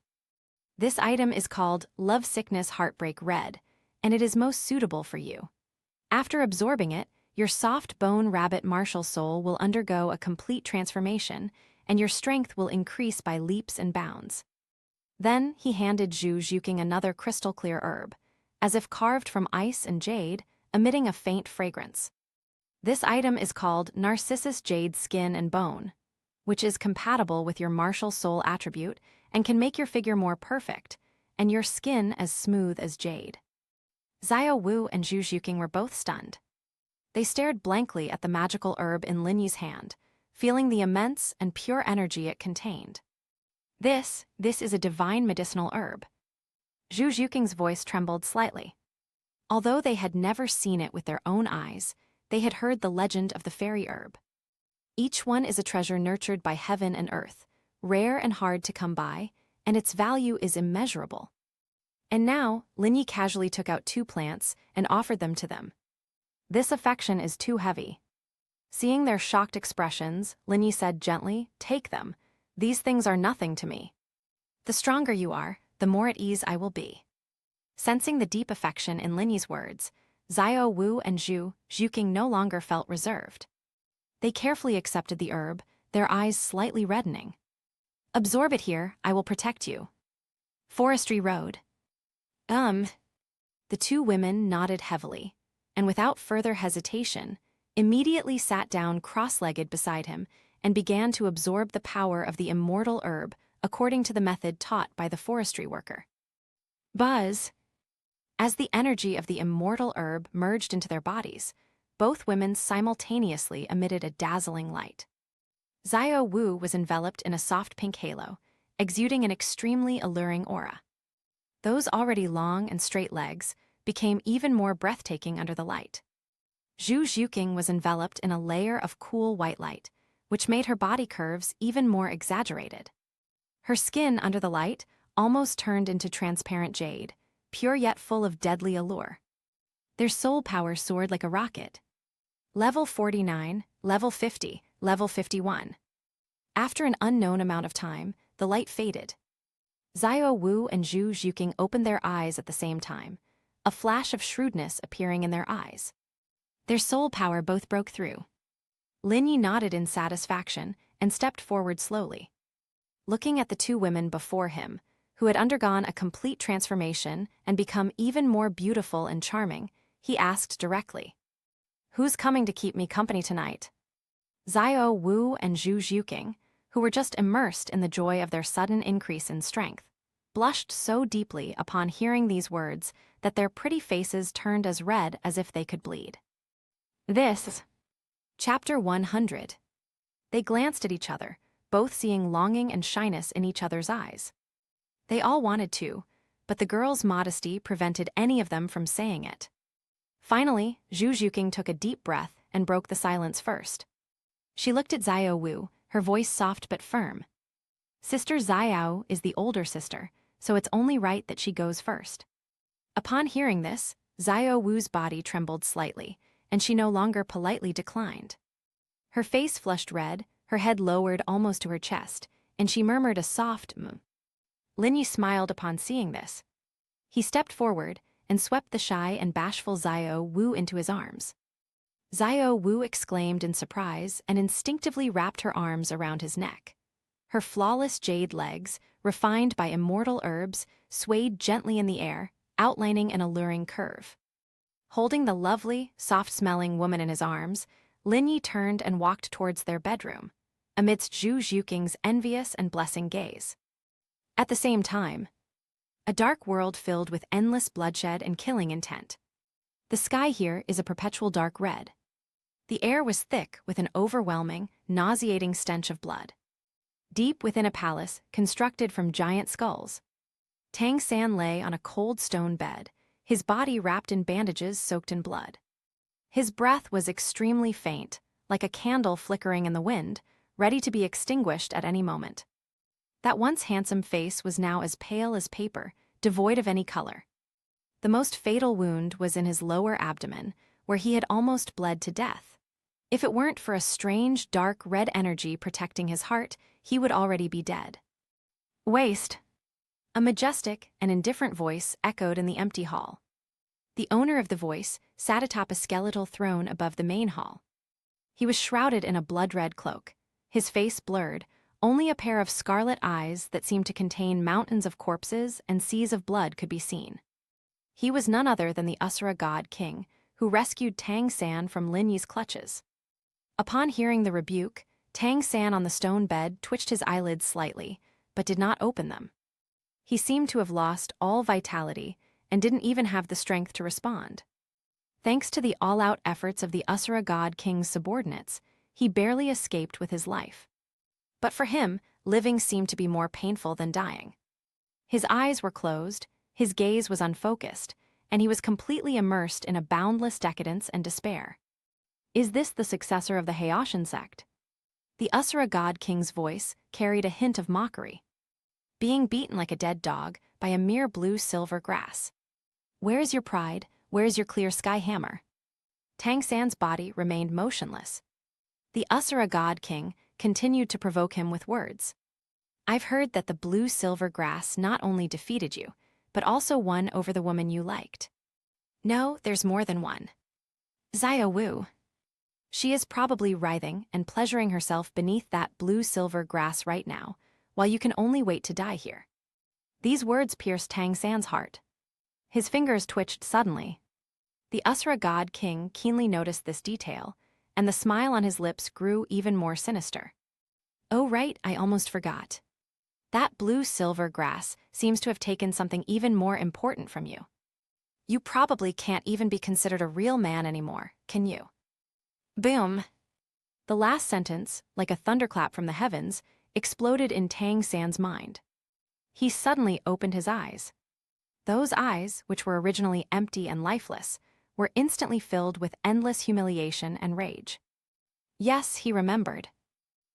Speaker 1: "This item is called Love Sickness Heartbreak Red, and it is most suitable for you. After absorbing it, your soft bone rabbit martial soul will undergo a complete transformation, and your strength will increase by leaps and bounds." Then he handed Zhu Zhuqing another crystal-clear herb, as if carved from ice and jade, emitting a faint fragrance. "This item is called Narcissus Jade Skin and Bone, which is compatible with your martial soul attribute and can make your figure more perfect, and your skin as smooth as jade." Xiao Wu and Zhu Zhuqing were both stunned. They stared blankly at the magical herb in Lin Yi's hand, feeling the immense and pure energy it contained. This is a divine medicinal herb." Zhu Zhuqing's voice trembled slightly. Although they had never seen it with their own eyes, they had heard the legend of the fairy herb. Each one is a treasure nurtured by heaven and earth, rare and hard to come by, and its value is immeasurable. And now, Lin Yi casually took out two plants and offered them to them. "This affection is too heavy." Seeing their shocked expressions, Lin Yi said gently, "Take them. These things are nothing to me. The stronger you are, the more at ease I will be." Sensing the deep affection in Lin Yi's words, Xiao Wu and Zhu Zhuqing no longer felt reserved. They carefully accepted the herb, their eyes slightly reddening. "Absorb it here, I will protect you." Forestry Road. The two women nodded heavily, and without further hesitation, immediately sat down cross-legged beside him and began to absorb the power of the immortal herb according to the method taught by the forestry worker. Buzz! As the energy of the immortal herb merged into their bodies, both women simultaneously emitted a dazzling light. Xiao Wu was enveloped in a soft pink halo, exuding an extremely alluring aura. Those already long and straight legs became even more breathtaking under the light. Zhu Zhuqing was enveloped in a layer of cool white light, which made her body curves even more exaggerated. Her skin under the light almost turned into transparent jade, pure yet full of deadly allure. Their soul power soared like a rocket. Level 49, Level 50, Level 51. After an unknown amount of time, the light faded. Xiao Wu and Zhu Zhuqing opened their eyes at the same time, a flash of shrewdness appearing in their eyes. Their soul power both broke through. Lin Yi nodded in satisfaction and stepped forward slowly. Looking at the two women before him, who had undergone a complete transformation and become even more beautiful and charming, he asked directly, "Who's coming to keep me company tonight?" Xiao Wu and Zhu Zhuqing, who were just immersed in the joy of their sudden increase in strength, blushed so deeply upon hearing these words that their pretty faces turned as red as if they could bleed. This. Chapter 100. They glanced at each other, both seeing longing and shyness in each other's eyes. They all wanted to, but the girl's modesty prevented any of them from saying it. Finally, Zhu Zhuqing took a deep breath and broke the silence first. She looked at Xiao Wu, her voice soft but firm. "Sister Xiao is the older sister, so it's only right that she goes first." Upon hearing this, Xiao Wu's body trembled slightly, and she no longer politely declined. Her face flushed red, her head lowered almost to her chest, and she murmured a soft Lin Yi smiled upon seeing this. He stepped forward and swept the shy and bashful Xiao Wu into his arms. Xiao Wu exclaimed in surprise and instinctively wrapped her arms around his neck. Her flawless jade legs, refined by immortal herbs, swayed gently in the air, outlining an alluring curve. Holding the lovely, soft-smelling woman in his arms, Lin Yi turned and walked towards their bedroom, amidst Zhu Zhuqing's envious and blessing gaze. At the same time, a dark world filled with endless bloodshed and killing intent. The sky here is a perpetual dark red. The air was thick with an overwhelming, nauseating stench of blood. Deep within a palace constructed from giant skulls, Tang San lay on a cold stone bed, his body wrapped in bandages soaked in blood. His breath was extremely faint, like a candle flickering in the wind, ready to be extinguished at any moment. That once handsome face was now as pale as paper, devoid of any color. The most fatal wound was in his lower abdomen, where he had almost bled to death. If it weren't for a strange, dark red energy protecting his heart, he would already be dead. Waste. A majestic and indifferent voice echoed in the empty hall. The owner of the voice sat atop a skeletal throne above the main hall. He was shrouded in a blood-red cloak, his face blurred, only a pair of scarlet eyes that seemed to contain mountains of corpses and seas of blood could be seen. He was none other than the Asura god king, who rescued Tang San from Lin Yi's clutches. Upon hearing the rebuke, Tang San on the stone bed twitched his eyelids slightly, but did not open them. He seemed to have lost all vitality and didn't even have the strength to respond. Thanks to the all-out efforts of the Asura god king's subordinates, he barely escaped with his life. But for him, living seemed to be more painful than dying. His eyes were closed, his gaze was unfocused, and he was completely immersed in a boundless decadence and despair. Is this the successor of the Haoshan sect? The Asura god king's voice carried a hint of mockery. Being beaten like a dead dog by a mere blue-silver grass. Where's your pride? Where's your clear sky hammer? Tang San's body remained motionless. The Asura god king continued to provoke him with words. I've heard that the blue-silver grass not only defeated you, but also won over the woman you liked. No, there's more than one. Xiao Wu. She is probably writhing and pleasuring herself beneath that blue-silver grass right now, while you can only wait to die here. These words pierced Tang San's heart. His fingers twitched suddenly. The Asura god king keenly noticed this detail, and the smile on his lips grew even more sinister. Oh right, I almost forgot. That blue-silver grass seems to have taken something even more important from you. You probably can't even be considered a real man anymore, can you? Boom! The last sentence, like a thunderclap from the heavens, exploded in Tang San's mind. He suddenly opened his eyes. Those eyes, which were originally empty and lifeless, were instantly filled with endless humiliation and rage. Yes, he remembered.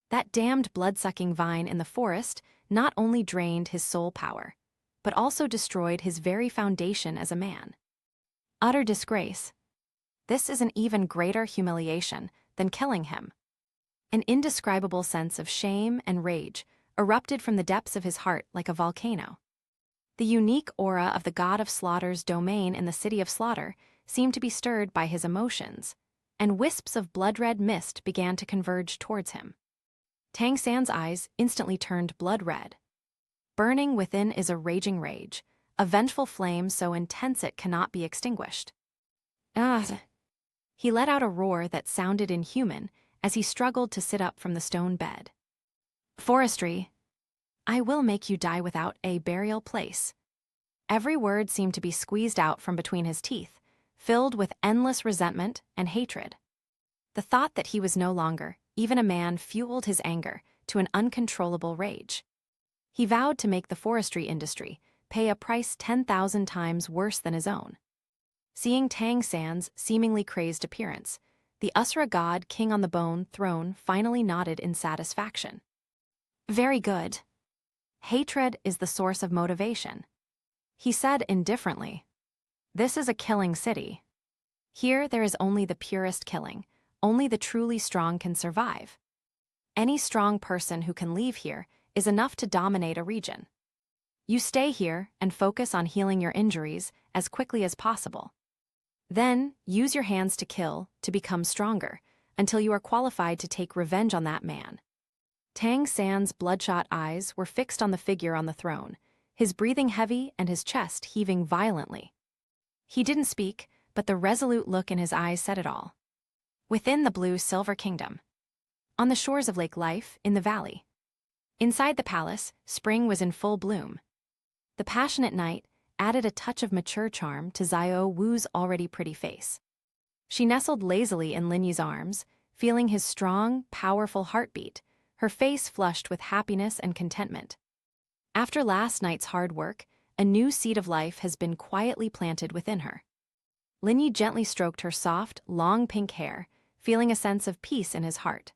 Speaker 1: That damned blood-sucking vine in the forest not only drained his soul power, but also destroyed his very foundation as a man. Utter disgrace. This is an even greater humiliation than killing him. An indescribable sense of shame and rage erupted from the depths of his heart like a volcano. The unique aura of the god of slaughter's domain in the city of slaughter seemed to be stirred by his emotions, and wisps of blood-red mist began to converge towards him. Tang San's eyes instantly turned blood red. Burning within is a raging rage, a vengeful flame so intense it cannot be extinguished. Ah! He let out a roar that sounded inhuman as he struggled to sit up from the stone bed. Forestry. I will make you die without a burial place. Every word seemed to be squeezed out from between his teeth, filled with endless resentment and hatred. The thought that he was no longer even a man fueled his anger to an uncontrollable rage. He vowed to make the forestry industry pay a price 10,000 times worse than his own. Seeing Tang San's seemingly crazed appearance, the Asura god king on the bone throne finally nodded in satisfaction. Very good. Hatred is the source of motivation. He said indifferently, this is a killing city. Here there is only the purest killing, only the truly strong can survive. Any strong person who can leave here is enough to dominate a region. You stay here and focus on healing your injuries as quickly as possible. Then, use your hands to kill, to become stronger, until you are qualified to take revenge on that man. Tang San's bloodshot eyes were fixed on the figure on the throne, his breathing heavy and his chest heaving violently. He didn't speak, but the resolute look in his eyes said it all. Within the blue-silver kingdom. On the shores of Lake Life, in the valley. Inside the palace, spring was in full bloom. The passionate night added a touch of mature charm to Xiao Wu's already pretty face. She nestled lazily in Lin Yi's arms, feeling his strong, powerful heartbeat, her face flushed with happiness and contentment. After last night's hard work, a new seed of life has been quietly planted within her. Lin Yi gently stroked her soft, long pink hair, feeling a sense of peace in his heart.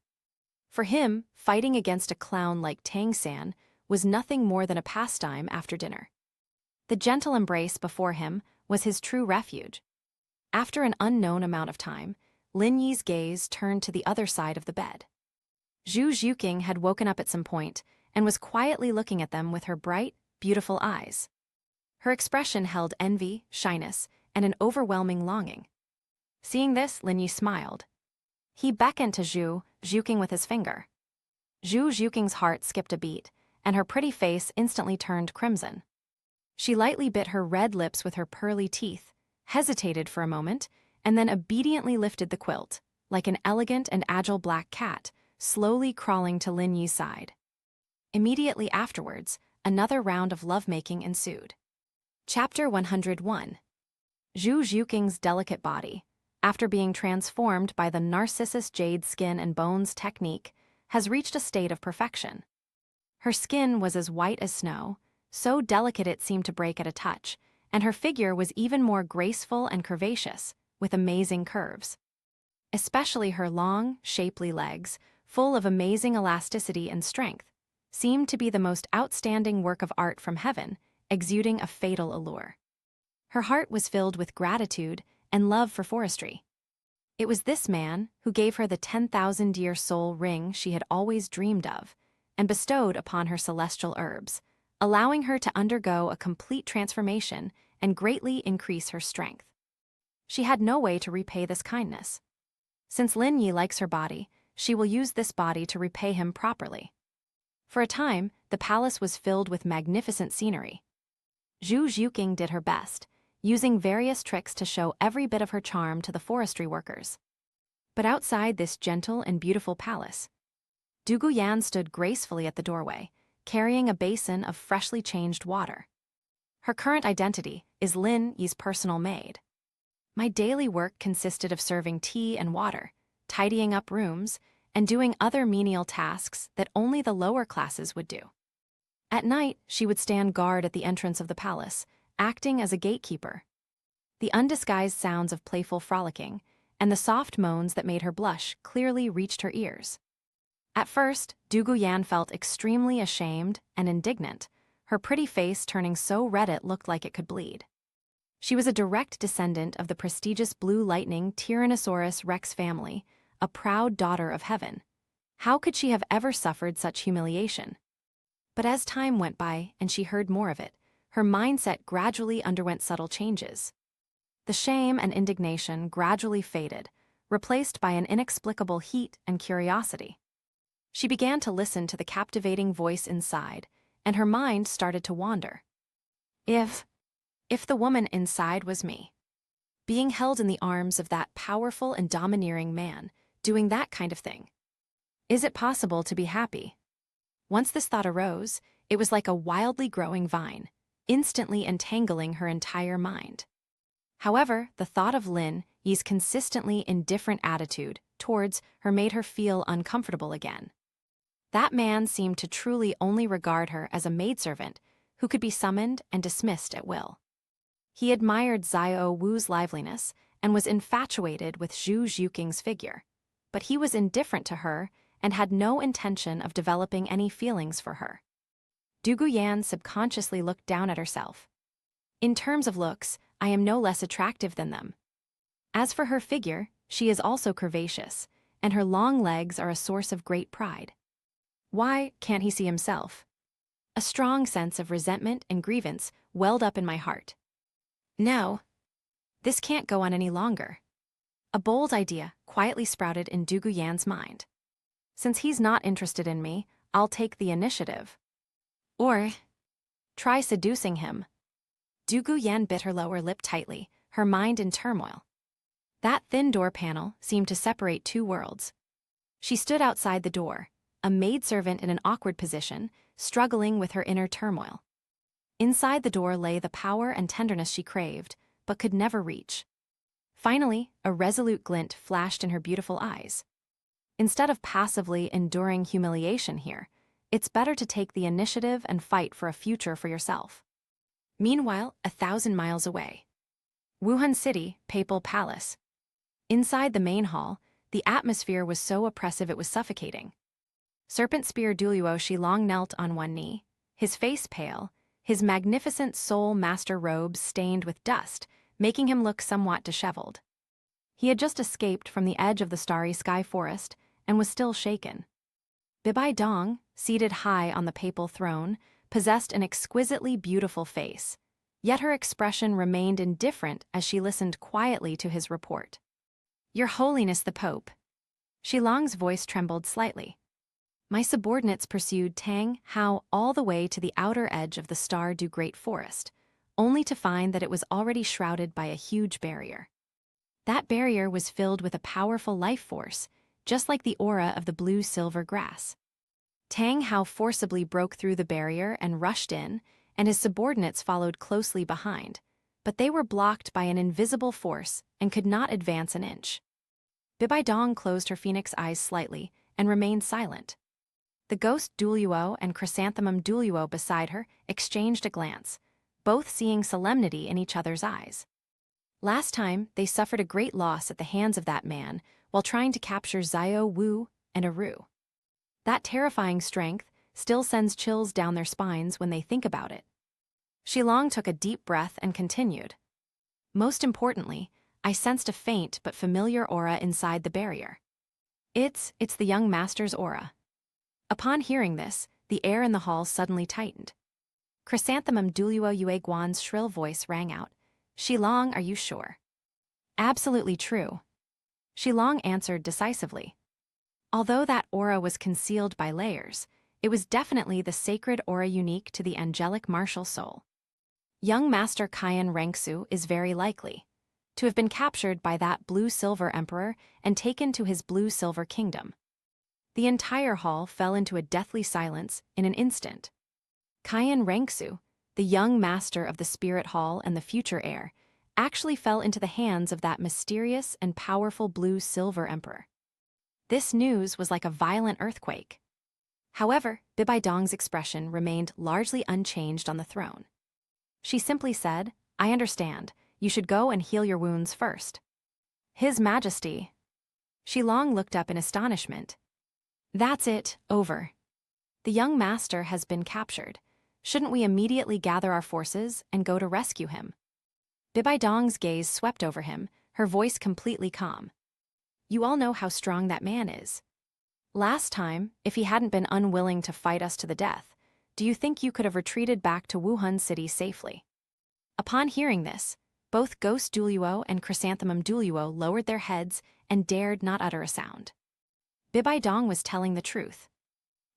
Speaker 1: For him, fighting against a clown like Tang San was nothing more than a pastime after dinner. The gentle embrace before him was his true refuge. After an unknown amount of time, Lin Yi's gaze turned to the other side of the bed. Zhu Zhuqing had woken up at some point and was quietly looking at them with her bright, beautiful eyes. Her expression held envy, shyness, and an overwhelming longing. Seeing this, Lin Yi smiled. He beckoned to Zhu Zhuqing with his finger. Zhu Zhuqing's heart skipped a beat, and her pretty face instantly turned crimson. She lightly bit her red lips with her pearly teeth, hesitated for a moment, and then obediently lifted the quilt, like an elegant and agile black cat, slowly crawling to Lin Yi's side. Immediately afterwards, another round of lovemaking ensued. Chapter 101. Zhu Zhuqing's delicate body, after being transformed by the Narcissus jade skin and bones technique, has reached a state of perfection. Her skin was as white as snow, so delicate it seemed to break at a touch, and her figure was even more graceful and curvaceous, with amazing curves. Especially her long, shapely legs, full of amazing elasticity and strength, seemed to be the most outstanding work of art from heaven, exuding a fatal allure. Her heart was filled with gratitude and love for forestry. It was this man who gave her the 10,000-year soul ring she had always dreamed of, and bestowed upon her celestial herbs, allowing her to undergo a complete transformation and greatly increase her strength. She had no way to repay this kindness. Since Lin Yi likes her body, she will use this body to repay him properly. For a time, the palace was filled with magnificent scenery. Zhu Zhuqing did her best, using various tricks to show every bit of her charm to the forestry workers. But outside this gentle and beautiful palace, Dugu Yan stood gracefully at the doorway, carrying a basin of freshly changed water. Her current identity is Lin Yi's personal maid. My daily work consisted of serving tea and water, tidying up rooms, and doing other menial tasks that only the lower classes would do. At night, she would stand guard at the entrance of the palace, acting as a gatekeeper. The undisguised sounds of playful frolicking and the soft moans that made her blush clearly reached her ears. At first, Dugu Yan felt extremely ashamed and indignant, her pretty face turning so red it looked like it could bleed. She was a direct descendant of the prestigious blue lightning Tyrannosaurus rex family, a proud daughter of heaven. How could she have ever suffered such humiliation? But as time went by and she heard more of it, her mindset gradually underwent subtle changes. The shame and indignation gradually faded, replaced by an inexplicable heat and curiosity. She began to listen to the captivating voice inside, and her mind started to wander. If the woman inside was me, being held in the arms of that powerful and domineering man, doing that kind of thing, is it possible to be happy? Once this thought arose, it was like a wildly growing vine, instantly entangling her entire mind. However, the thought of Lin Yi's consistently indifferent attitude towards her made her feel uncomfortable again. That man seemed to truly only regard her as a maidservant who could be summoned and dismissed at will. He admired Xiao Wu's liveliness and was infatuated with Zhu Zhuqing's figure, but he was indifferent to her and had no intention of developing any feelings for her. Dugu Yan subconsciously looked down at herself. In terms of looks, I am no less attractive than them. As for her figure, she is also curvaceous, and her long legs are a source of great pride. Why can't he see himself? A strong sense of resentment and grievance welled up in my heart. No, this can't go on any longer. A bold idea quietly sprouted in Du Guyan's mind. Since he's not interested in me, I'll take the initiative. Or try seducing him. Du Guyan bit her lower lip tightly, her mind in turmoil. That thin door panel seemed to separate two worlds. She stood outside the door, a maidservant in an awkward position, struggling with her inner turmoil. Inside the door lay the power and tenderness she craved, but could never reach. Finally, a resolute glint flashed in her beautiful eyes. Instead of passively enduring humiliation here, it's better to take the initiative and fight for a future for yourself. Meanwhile, 1,000 miles away. Wuhan City, Papal Palace. Inside the main hall, the atmosphere was so oppressive it was suffocating. Serpent Spear Douluo Shilong knelt on one knee, his face pale, his magnificent soul master robes stained with dust, making him look somewhat disheveled. He had just escaped from the edge of the starry sky forest and was still shaken. Bibi Dong, seated high on the papal throne, possessed an exquisitely beautiful face, yet her expression remained indifferent as she listened quietly to his report. Your Holiness the Pope. Shilong's voice trembled slightly. My subordinates pursued Tang Hao all the way to the outer edge of the Star du Great Forest, only to find that it was already shrouded by a huge barrier. That barrier was filled with a powerful life force, just like the aura of the blue-silver grass. Tang Hao forcibly broke through the barrier and rushed in, and his subordinates followed closely behind, but they were blocked by an invisible force and could not advance an inch. Bibi Dong closed her phoenix eyes slightly and remained silent. The ghost Douluo and chrysanthemum Douluo beside her exchanged a glance, both seeing solemnity in each other's eyes. Last time, they suffered a great loss at the hands of that man while trying to capture Xiao Wu and Aru. That terrifying strength still sends chills down their spines when they think about it. Shilong took a deep breath and continued. Most importantly, I sensed a faint but familiar aura inside the barrier. It's the young master's aura. Upon hearing this, the air in the hall suddenly tightened. Chrysanthemum Douluo Yueguan's shrill voice rang out. Shilong, are you sure? Absolutely true. Shilong answered decisively. Although that aura was concealed by layers, it was definitely the sacred aura unique to the angelic martial soul. Young Master Qian Rengsu is very likely to have been captured by that blue-silver emperor and taken to his blue-silver kingdom. The entire hall fell into a deathly silence in an instant. Qian Rengsu, the young master of the spirit hall and the future heir, actually fell into the hands of that mysterious and powerful blue-silver emperor. This news was like a violent earthquake. However, Bibi Dong's expression remained largely unchanged on the throne. She simply said, I understand. You should go and heal your wounds first. His Majesty. Shilong looked up in astonishment. That's it, over. The young master has been captured. Shouldn't we immediately gather our forces and go to rescue him? Bibi Dong's gaze swept over him, her voice completely calm. You all know how strong that man is. Last time, if he hadn't been unwilling to fight us to the death, do you think you could have retreated back to Wuhan City safely? Upon hearing this, both Ghost Douluo and Chrysanthemum Douluo lowered their heads and dared not utter a sound. Bibi Dong was telling the truth.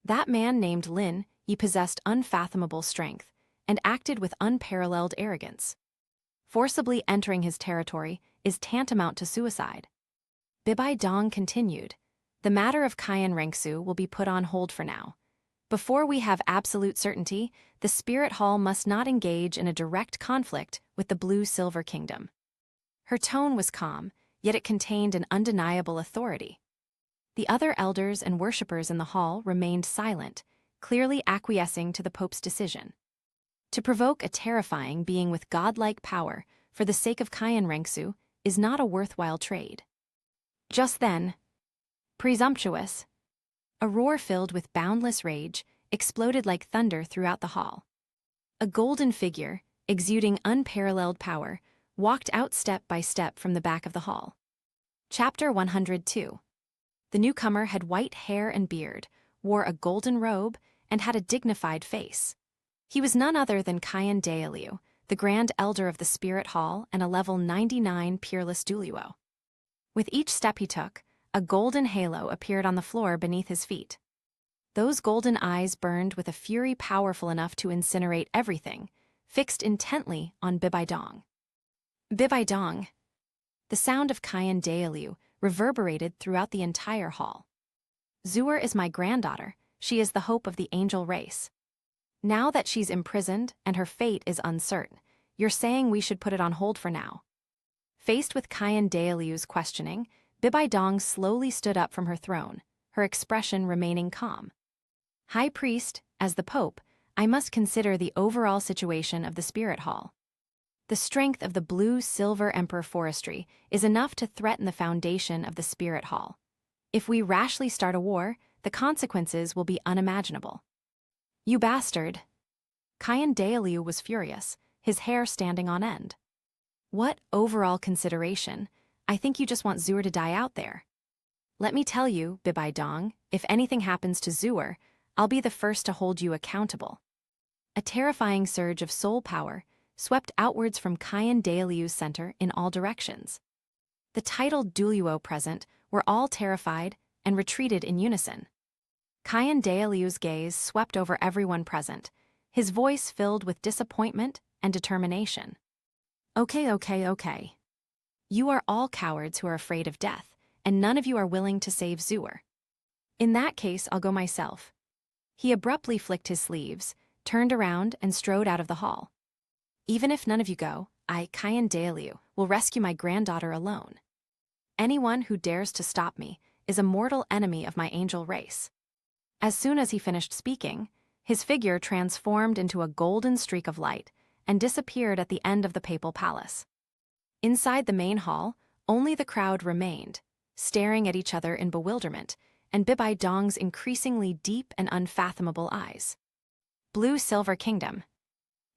Speaker 1: That man named Lin, he possessed unfathomable strength and acted with unparalleled arrogance. Forcibly entering his territory is tantamount to suicide. Bibi Dong continued, the matter of Qian Rengsu will be put on hold for now. Before we have absolute certainty, the Spirit Hall must not engage in a direct conflict with the Blue-Silver Kingdom. Her tone was calm, yet it contained an undeniable authority. The other elders and worshippers in the hall remained silent, clearly acquiescing to the Pope's decision. To provoke a terrifying being with godlike power for the sake of Qian Rengsu is not a worthwhile trade. Just then, presumptuous, a roar filled with boundless rage exploded like thunder throughout the hall. A golden figure, exuding unparalleled power, walked out step by step from the back of the hall. Chapter 102. The newcomer had white hair and beard, wore a golden robe, and had a dignified face. He was none other than Qian Dalu, the Grand Elder of the Spirit Hall and a level 99 peerless Douluo. With each step he took, a golden halo appeared on the floor beneath his feet. Those golden eyes burned with a fury powerful enough to incinerate everything, fixed intently on Bibi Dong. Bibi Dong. The sound of Qian Dalu reverberated throughout the entire hall. Zuer is my granddaughter. She is the hope of the angel race. Now that she's imprisoned and her fate is uncertain, you're saying we should put it on hold for now. Faced with Qian Dalu's questioning, Bibi Dong slowly stood up from her throne, her expression remaining calm. High Priest, as the Pope, I must consider the overall situation of the Spirit Hall. The strength of the blue-silver Emperor Forestry is enough to threaten the foundation of the Spirit Hall. If we rashly start a war, the consequences will be unimaginable. You bastard! Qian Dalu was furious, his hair standing on end. What overall consideration? I think you just want Zuer to die out there. Let me tell you, Bibi Dong, if anything happens to Zuer, I'll be the first to hold you accountable. A terrifying surge of soul power swept outwards from Qian Dalu's center in all directions. The titled Douluo present were all terrified and retreated in unison. Qian Dalu's gaze swept over everyone present, his voice filled with disappointment and determination. Okay. You are all cowards who are afraid of death, and none of you are willing to save Zuer. In that case, I'll go myself. He abruptly flicked his sleeves, turned around, and strode out of the hall. Even if none of you go, I, Qian Dalu, will rescue my granddaughter alone. Anyone who dares to stop me is a mortal enemy of my angel race. As soon as he finished speaking, his figure transformed into a golden streak of light and disappeared at the end of the papal palace. Inside the main hall, only the crowd remained, staring at each other in bewilderment, and Bibi Dong's increasingly deep and unfathomable eyes. Blue-silver kingdom.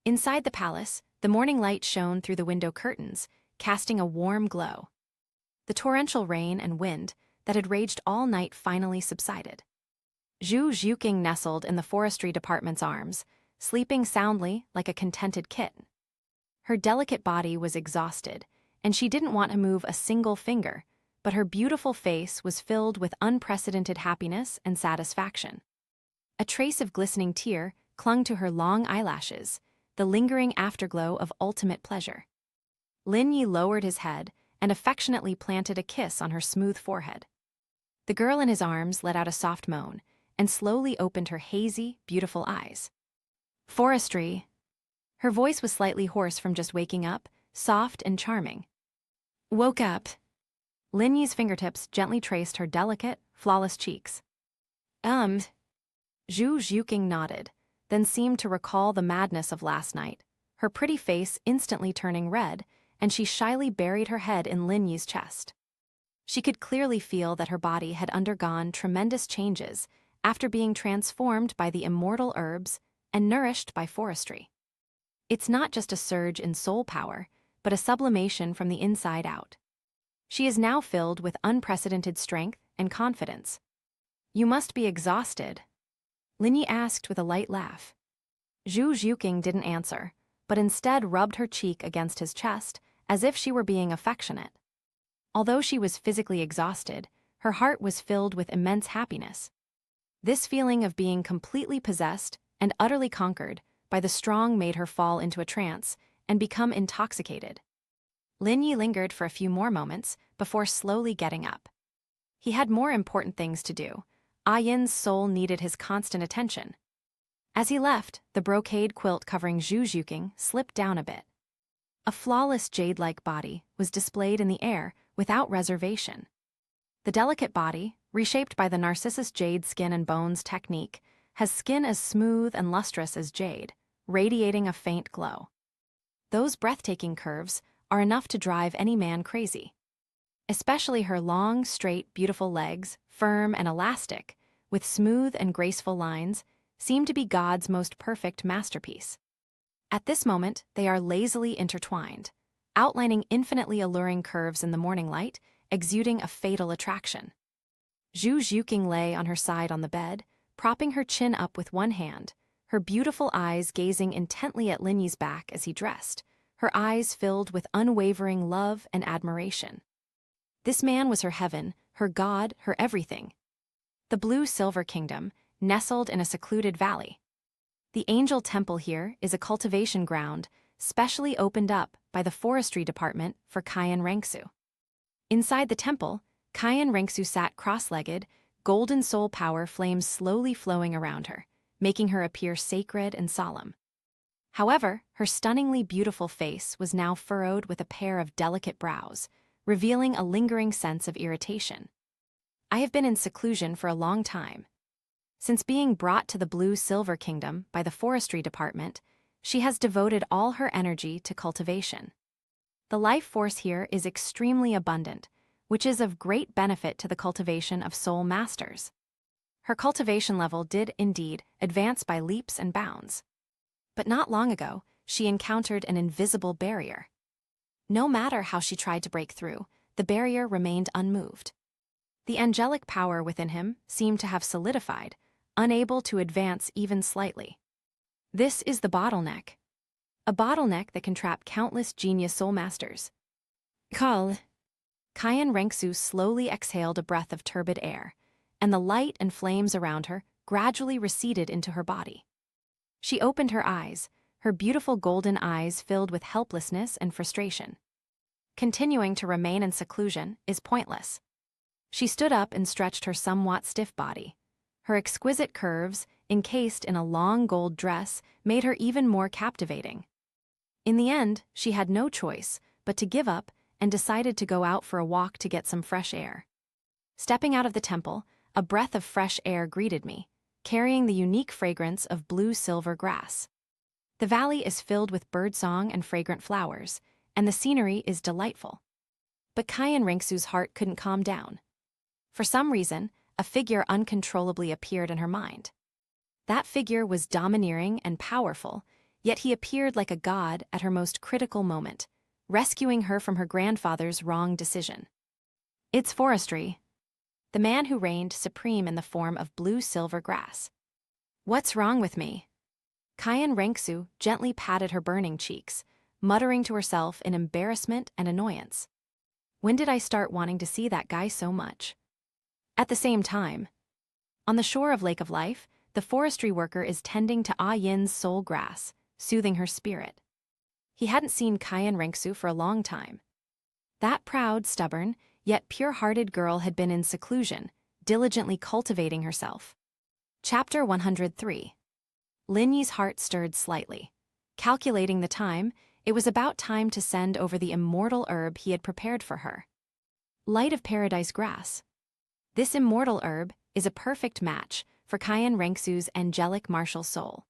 Speaker 1: Inside the palace, the morning light shone through the window curtains, casting a warm glow. The torrential rain and wind that had raged all night finally subsided. Zhu Zhuqing nestled in the forestry department's arms, sleeping soundly like a contented kitten. Her delicate body was exhausted, and she didn't want to move a single finger, but her beautiful face was filled with unprecedented happiness and satisfaction. A trace of glistening tear clung to her long eyelashes, the lingering afterglow of ultimate pleasure. Lin Yi lowered his head and affectionately planted a kiss on her smooth forehead. The girl in his arms let out a soft moan and slowly opened her hazy, beautiful eyes. Forestry. Her voice was slightly hoarse from just waking up, soft and charming. Woke up. Lin Yi's fingertips gently traced her delicate, flawless cheeks. Zhu Zhuqing nodded, then seemed to recall the madness of last night, her pretty face instantly turning red, and she shyly buried her head in Lin Yi's chest. She could clearly feel that her body had undergone tremendous changes after being transformed by the immortal herbs and nourished by forestry. It's not just a surge in soul power, but a sublimation from the inside out. She is now filled with unprecedented strength and confidence. You must be exhausted, Lin Yi asked with a light laugh. Zhu Zhuqing didn't answer, but instead rubbed her cheek against his chest as if she were being affectionate. Although she was physically exhausted, her heart was filled with immense happiness. This feeling of being completely possessed and utterly conquered by the strong made her fall into a trance and become intoxicated. Lin Yi lingered for a few more moments before slowly getting up. He had more important things to do. Ah Yin's soul needed his constant attention. As he left, the brocade quilt covering Zhu Zhuqing slipped down a bit. A flawless jade-like body was displayed in the air without reservation. The delicate body, reshaped by the Narcissus jade skin and bones technique, has skin as smooth and lustrous as jade, radiating a faint glow. Those breathtaking curves are enough to drive any man crazy. Especially her long, straight, beautiful legs, firm and elastic, with smooth and graceful lines, seem to be God's most perfect masterpiece. At this moment, they are lazily intertwined, outlining infinitely alluring curves in the morning light, exuding a fatal attraction. Zhu Zhuqing lay on her side on the bed, propping her chin up with one hand, her beautiful eyes gazing intently at Lin Yi's back as he dressed, her eyes filled with unwavering love and admiration. This man was her heaven, her god, her everything. The Blue Silver Kingdom, nestled in a secluded valley. The Angel Temple here is a cultivation ground, specially opened up by the forestry department for Cayenne Rengsu. Inside the temple, Cayenne Rengsu sat cross-legged, golden soul power flames slowly flowing around her, making her appear sacred and solemn. However, her stunningly beautiful face was now furrowed with a pair of delicate brows, revealing a lingering sense of irritation. I have been in seclusion for a long time. Since being brought to the Blue Silver Kingdom by the forestry department, she has devoted all her energy to cultivation. The life force here is extremely abundant, which is of great benefit to the cultivation of soul masters. Her cultivation level did, indeed, advance by leaps and bounds. But not long ago, she encountered an invisible barrier. No matter how she tried to break through, the barrier remained unmoved. The angelic power within him seemed to have solidified, unable to advance even slightly. This is the bottleneck. A bottleneck that can trap countless genius soul masters. Call. Cayenne Rengsu slowly exhaled a breath of turbid air, and the light and flames around her gradually receded into her body. She opened her eyes, her beautiful golden eyes filled with helplessness and frustration. Continuing to remain in seclusion is pointless. She stood up and stretched her somewhat stiff body. Her exquisite curves, encased in a long gold dress, made her even more captivating. In the end, she had no choice but to give up and decided to go out for a walk to get some fresh air. Stepping out of the temple, a breath of fresh air greeted me, carrying the unique fragrance of blue-silver grass. The valley is filled with birdsong and fragrant flowers, and the scenery is delightful. But Cayenne Rengsu's heart couldn't calm down. For some reason, a figure uncontrollably appeared in her mind. That figure was domineering and powerful, yet he appeared like a god at her most critical moment, rescuing her from her grandfather's wrong decision. It's forestry. The man who reigned supreme in the form of blue-silver grass. What's wrong with me? Cayenne Rengsu gently patted her burning cheeks, muttering to herself in embarrassment and annoyance. When did I start wanting to see that guy so much? At the same time, on the shore of Lake of Life, the forestry worker is tending to Ah Yin's soul grass, soothing her spirit. He hadn't seen Cayenne Rengsu for a long time. That proud, stubborn, yet pure-hearted girl had been in seclusion, diligently cultivating herself. Chapter 103. Lin Yi's heart stirred slightly. Calculating the time, it was about time to send over the immortal herb he had prepared for her. Light of Paradise grass. This immortal herb is a perfect match for Cayenne Rengsu's angelic martial soul.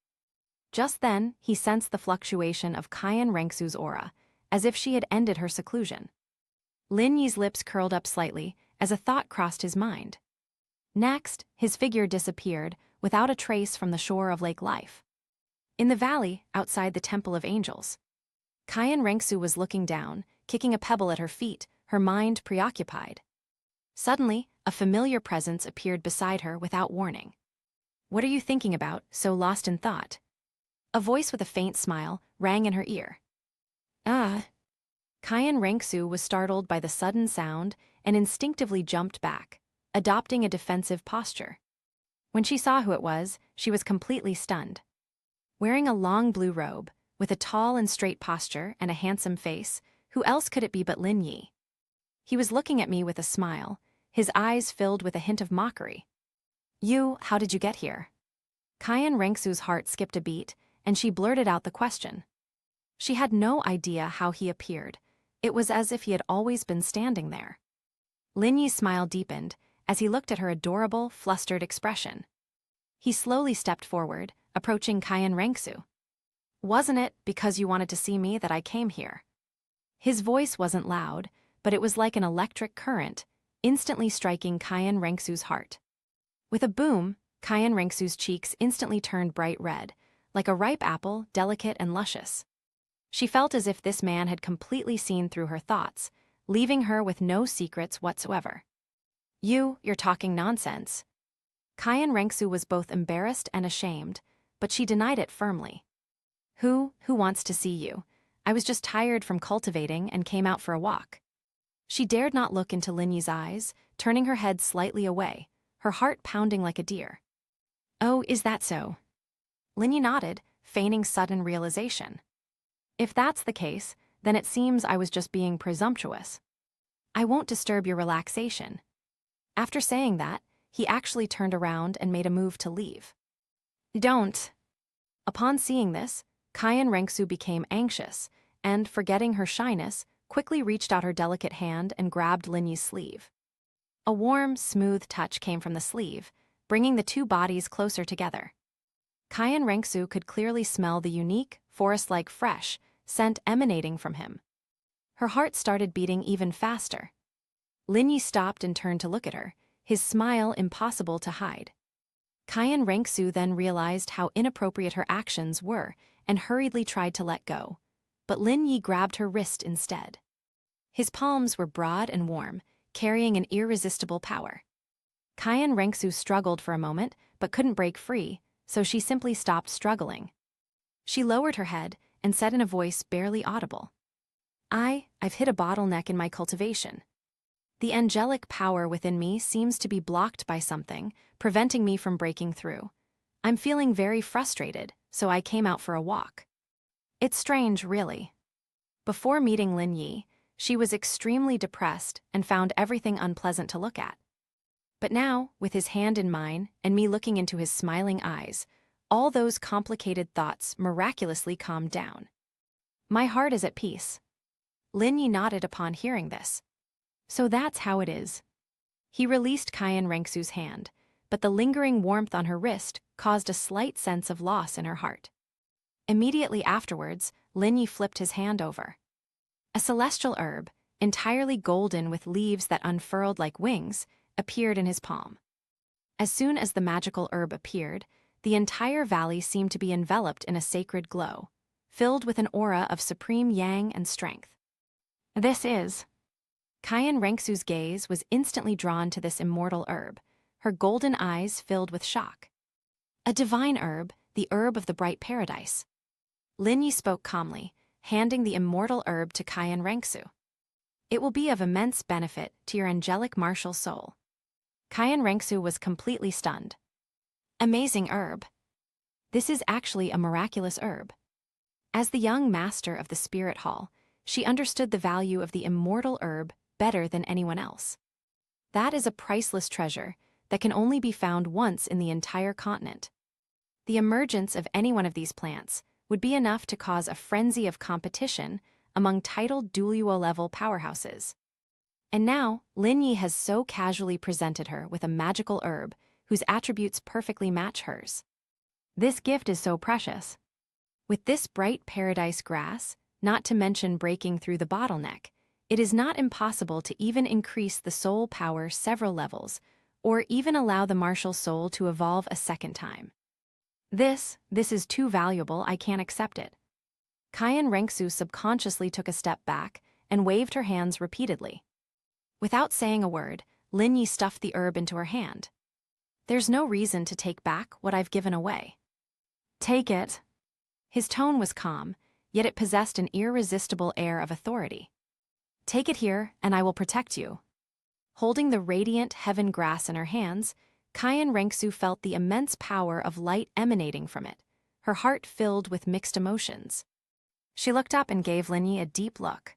Speaker 1: Just then, he sensed the fluctuation of Cayenne Rengsu's aura, as if she had ended her seclusion. Lin Yi's lips curled up slightly as a thought crossed his mind. Next, his figure disappeared without a trace from the shore of Lake Life. In the valley, outside the Temple of Angels, Cayenne Rengsu was looking down, kicking a pebble at her feet, her mind preoccupied. Suddenly, a familiar presence appeared beside her without warning. What are you thinking about, so lost in thought? A voice with a faint smile rang in her ear. Ah. Cayenne Rengsu was startled by the sudden sound and instinctively jumped back, adopting a defensive posture. When she saw who it was, she was completely stunned. Wearing a long blue robe, with a tall and straight posture and a handsome face, who else could it be but Lin Yi? He was looking at me with a smile, his eyes filled with a hint of mockery. How did you get here? Cayenne Rengsu's heart skipped a beat, and she blurted out the question. She had no idea how he appeared. It was as if he had always been standing there. Lin Yi's smile deepened as he looked at her adorable, flustered expression. He slowly stepped forward, approaching Cayenne Rengsu. Wasn't it because you wanted to see me that I came here? His voice wasn't loud, but it was like an electric current, instantly striking Cayenne Rengsu's heart. With a boom, Cayenne Rengsu's cheeks instantly turned bright red, like a ripe apple, delicate and luscious. She felt as if this man had completely seen through her thoughts, leaving her with no secrets whatsoever. You're talking nonsense. Kayan Rengsu was both embarrassed and ashamed, but she denied it firmly. Who wants to see you? I was just tired from cultivating and came out for a walk. She dared not look into Lin Yi's eyes, turning her head slightly away, her heart pounding like a deer. Oh, is that so? Lin Yi nodded, feigning sudden realization. If that's the case, then it seems I was just being presumptuous. I won't disturb your relaxation. After saying that, he actually turned around and made a move to leave. Don't. Upon seeing this, Kayan Rengsu became anxious and, forgetting her shyness, quickly reached out her delicate hand and grabbed Lin Yi's sleeve. A warm, smooth touch came from the sleeve, bringing the two bodies closer together. Kayan Rengsu could clearly smell the unique, forest-like fresh scent emanating from him. Her heart started beating even faster. Lin Yi stopped and turned to look at her, his smile impossible to hide. Kayan Rengsu then realized how inappropriate her actions were and hurriedly tried to let go, but Lin Yi grabbed her wrist instead. His palms were broad and warm, carrying an irresistible power. Kayan Rengsu struggled for a moment but couldn't break free, so she simply stopped struggling. She lowered her head and said in a voice barely audible, I've hit a bottleneck in my cultivation. The angelic power within me seems to be blocked by something, preventing me from breaking through. I'm feeling very frustrated, so I came out for a walk. It's strange, really. Before meeting Lin Yi, she was extremely depressed and found everything unpleasant to look at. But now, with his hand in mine and me looking into his smiling eyes, all those complicated thoughts miraculously calmed down. My heart is at peace. Lin Yi nodded upon hearing this. So that's how it is. He released Kayan Rengsu's hand, but the lingering warmth on her wrist caused a slight sense of loss in her heart. Immediately afterwards, Lin Yi flipped his hand over. A celestial herb, entirely golden with leaves that unfurled like wings, appeared in his palm. As soon as the magical herb appeared, the entire valley seemed to be enveloped in a sacred glow, filled with an aura of supreme yang and strength. This is... Kayan Rengsu's gaze was instantly drawn to this immortal herb, her golden eyes filled with shock. A divine herb, the herb of the bright paradise. Lin Yi spoke calmly, handing the immortal herb to Kayan Rengsu. It will be of immense benefit to your angelic martial soul. Kayan Rengsu was completely stunned. Amazing herb. This is actually a miraculous herb. As the young master of the spirit hall, she understood the value of the immortal herb better than anyone else. That is a priceless treasure that can only be found once in the entire continent. The emergence of any one of these plants would be enough to cause a frenzy of competition among titled Douluo-level powerhouses. And now, Lin Yi has so casually presented her with a magical herb whose attributes perfectly match hers. This gift is so precious. With this bright paradise grass, not to mention breaking through the bottleneck, it is not impossible to even increase the soul power several levels, or even allow the martial soul to evolve a second time. This is too valuable, I can't accept it. Kayan Rengsu subconsciously took a step back and waved her hands repeatedly. Without saying a word, Lin Yi stuffed the herb into her hand. There's no reason to take back what I've given away. Take it. His tone was calm, yet it possessed an irresistible air of authority. Take it here, and I will protect you. Holding the radiant heaven grass in her hands, Kayan Rengsu felt the immense power of light emanating from it, her heart filled with mixed emotions. She looked up and gave Lin Yi a deep look.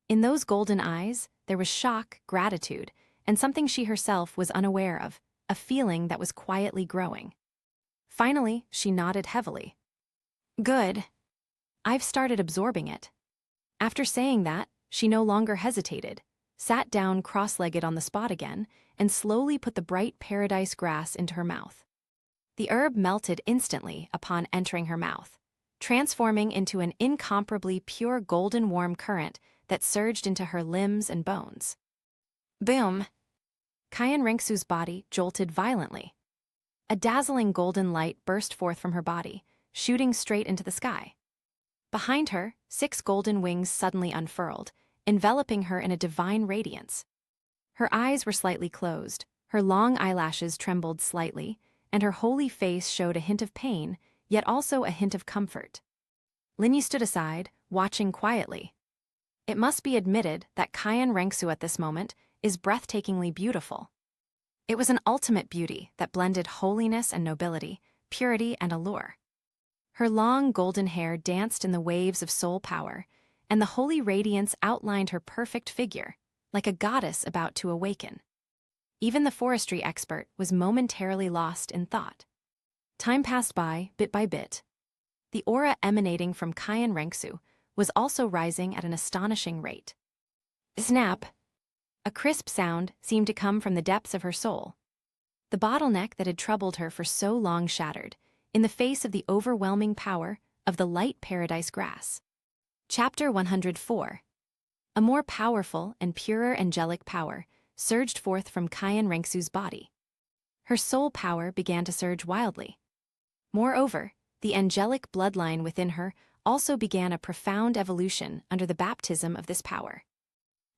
Speaker 1: In those golden eyes, there was shock, gratitude, and something she herself was unaware of, a feeling that was quietly growing. Finally, she nodded heavily. Good. I've started absorbing it. After saying that, she no longer hesitated, sat down cross-legged on the spot again, and slowly put the bright paradise grass into her mouth. The herb melted instantly upon entering her mouth, transforming into an incomparably pure golden warm current that surged into her limbs and bones. Boom! Kayan Rengsu's body jolted violently. A dazzling golden light burst forth from her body, shooting straight into the sky. Behind her, 6 golden wings suddenly unfurled, enveloping her in a divine radiance. Her eyes were slightly closed, her long eyelashes trembled slightly, and her holy face showed a hint of pain, yet also a hint of comfort. Linyi stood aside, watching quietly. It must be admitted that Kayan Rengsu at this moment is breathtakingly beautiful. It was an ultimate beauty that blended holiness and nobility, purity and allure. Her long golden hair danced in the waves of soul power, and the holy radiance outlined her perfect figure, like a goddess about to awaken. Even the forestry expert was momentarily lost in thought. Time passed by bit. The aura emanating from Kayan Rengsu was also rising at an astonishing rate. Snap! A crisp sound seemed to come from the depths of her soul. The bottleneck that had troubled her for so long shattered, in the face of the overwhelming power of the light paradise grass. Chapter 104. A more powerful and purer angelic power surged forth from Kayan Rengsu's body. Her soul power began to surge wildly. Moreover, the angelic bloodline within her also began a profound evolution under the baptism of this power.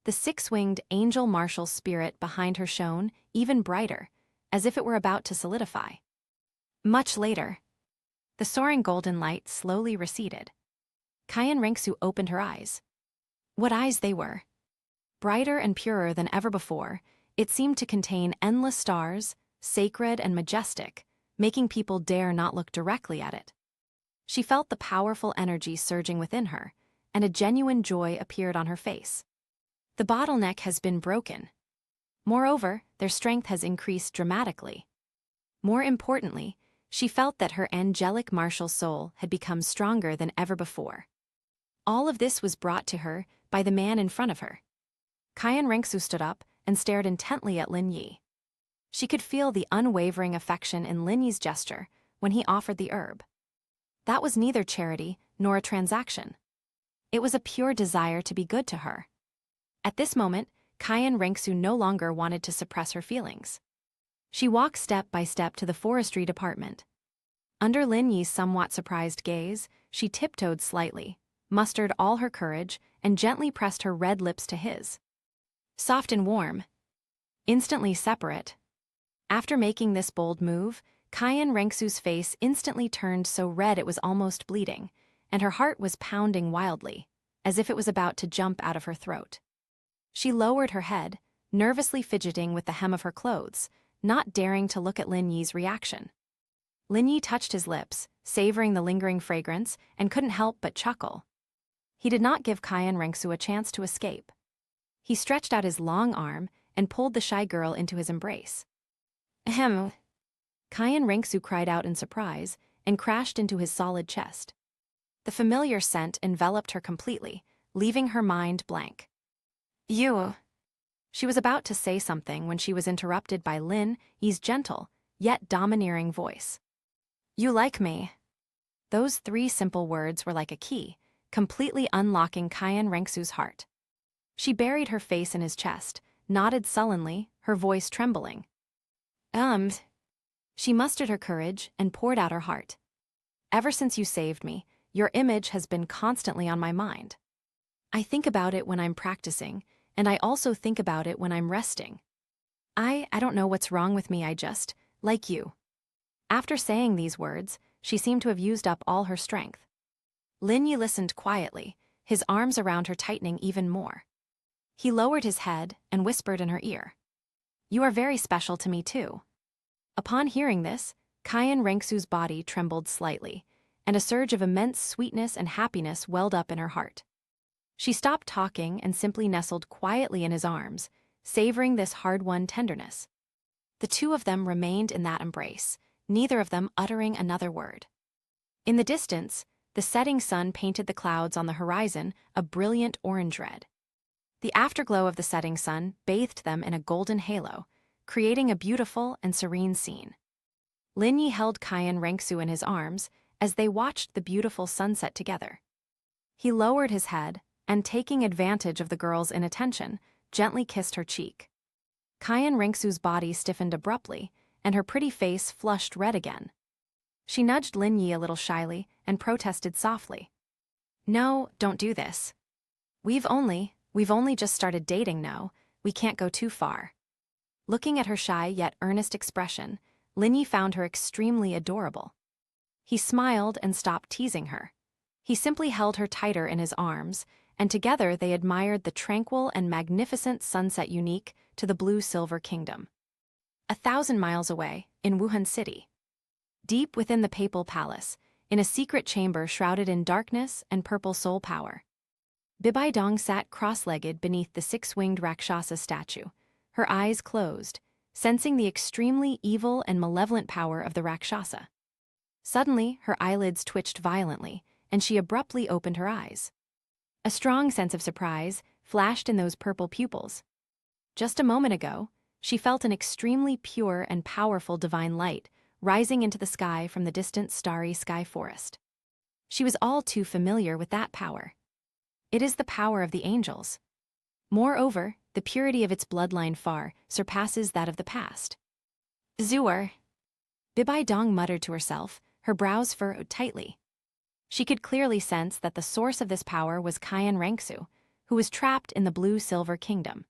Speaker 1: The 6-winged angel martial spirit behind her shone even brighter, as if it were about to solidify. Much later, the soaring golden light slowly receded. Kayan Rengsu opened her eyes. What eyes they were! Brighter and purer than ever before, it seemed to contain endless stars, sacred and majestic, making people dare not look directly at it. She felt the powerful energy surging within her, and a genuine joy appeared on her face. The bottleneck has been broken. Moreover, their strength has increased dramatically. More importantly, she felt that her angelic martial soul had become stronger than ever before. All of this was brought to her by the man in front of her. Kayan Rengsu stood up and stared intently at Lin Yi. She could feel the unwavering affection in Lin Yi's gesture when he offered the herb. That was neither charity nor a transaction. It was a pure desire to be good to her. At this moment, Kayan Rengsu no longer wanted to suppress her feelings. She walked step by step to the forestry department. Under Lin Yi's somewhat surprised gaze, she tiptoed slightly, mustered all her courage, and gently pressed her red lips to his. Soft and warm. Instantly separate. After making this bold move, Kayan Rengsu's face instantly turned so red it was almost bleeding, and her heart was pounding wildly, as if it was about to jump out of her throat. She lowered her head, nervously fidgeting with the hem of her clothes, not daring to look at Lin Yi's reaction. Lin Yi touched his lips, savoring the lingering fragrance, and couldn't help but chuckle. He did not give Kayan Rengsu a chance to escape. He stretched out his long arm and pulled the shy girl into his embrace. Ahem. Kayan Rengsu cried out in surprise and crashed into his solid chest. The familiar scent enveloped her completely, leaving her mind blank. You. She was about to say something when she was interrupted by Lin Yi's gentle, yet domineering voice. You like me. Those 3 simple words were like a key, completely unlocking Kayan Rengsu's heart. She buried her face in his chest, nodded sullenly, her voice trembling. She mustered her courage and poured out her heart. Ever since you saved me, your image has been constantly on my mind. I think about it when I'm practicing, and I also think about it when I'm resting. I don't know what's wrong with me, I just like you. After saying these words, she seemed to have used up all her strength. Lin Yi listened quietly, his arms around her tightening even more. He lowered his head and whispered in her ear. You are very special to me too. Upon hearing this, Kayan Rengsu's body trembled slightly, and a surge of immense sweetness and happiness welled up in her heart. She stopped talking and simply nestled quietly in his arms, savoring this hard-won tenderness. The 2 of them remained in that embrace, neither of them uttering another word. In the distance, the setting sun painted the clouds on the horizon a brilliant orange red. The afterglow of the setting sun bathed them in a golden halo, creating a beautiful and serene scene. Lin Yi held Kayan Rengsu in his arms as they watched the beautiful sunset together. He lowered his head and, taking advantage of the girl's inattention, gently kissed her cheek. Kayan Rengsu's body stiffened abruptly, and her pretty face flushed red again. She nudged Lin Yi a little shyly and protested softly. No, don't do this. We've only just started dating, no, we can't go too far. Looking at her shy yet earnest expression, Linyi found her extremely adorable. He smiled and stopped teasing her. He simply held her tighter in his arms, and together they admired the tranquil and magnificent sunset unique to the blue-silver kingdom. 1,000 miles away, in Wuhan City. Deep within the papal palace, in a secret chamber shrouded in darkness and purple soul power, Bibi Dong sat cross-legged beneath the six-winged Rakshasa statue, her eyes closed, sensing the extremely evil and malevolent power of the Rakshasa. Suddenly, her eyelids twitched violently, and she abruptly opened her eyes. A strong sense of surprise flashed in those purple pupils. Just a moment ago, she felt an extremely pure and powerful divine light rising into the sky from the distant starry sky forest. She was all too familiar with that power. It is the power of the angels. Moreover, the purity of its bloodline far surpasses that of the past. Zuer. Bibi Dong muttered to herself, her brows furrowed tightly. She could clearly sense that the source of this power was Qian Rengsu, who was trapped in the blue-silver kingdom.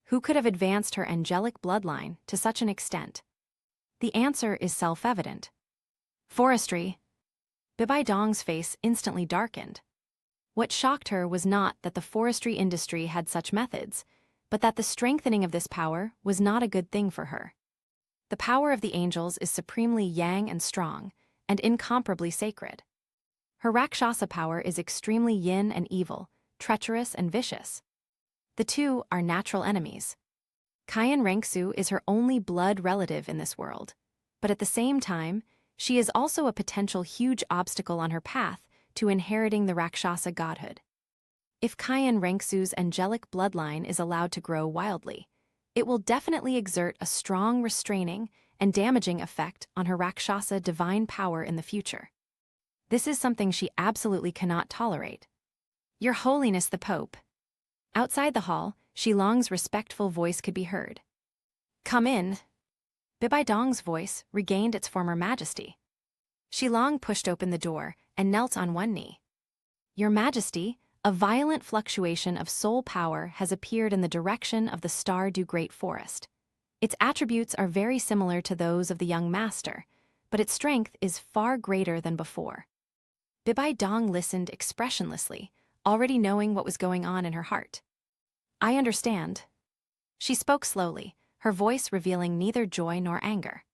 Speaker 1: Who could have advanced her angelic bloodline to such an extent? The answer is self-evident. Forestry. Bibi Dong's face instantly darkened. What shocked her was not that the forestry industry had such methods, but that the strengthening of this power was not a good thing for her. The power of the angels is supremely yang and strong, and incomparably sacred. Her Rakshasa power is extremely yin and evil, treacherous and vicious. The two are natural enemies. Qian Rengsu is her only blood relative in this world, but at the same time, she is also a potential huge obstacle on her path to inheriting the Rakshasa godhood. If Qian Rengsu's angelic bloodline is allowed to grow wildly, it will definitely exert a strong restraining and damaging effect on her Rakshasa divine power in the future. This is something she absolutely cannot tolerate. Your Holiness the Pope. Outside the hall, Shilong's respectful voice could be heard. Come in. Bibi Dong's voice regained its former majesty. Shilong pushed open the door and knelt on one knee. Your Majesty, a violent fluctuation of soul power has appeared in the direction of the Star-Du Great Forest. Its attributes are very similar to those of the young master, but its strength is far greater than before. Bibi Dong listened expressionlessly, already knowing what was going on in her heart. I understand. She spoke slowly, her voice revealing neither joy nor anger.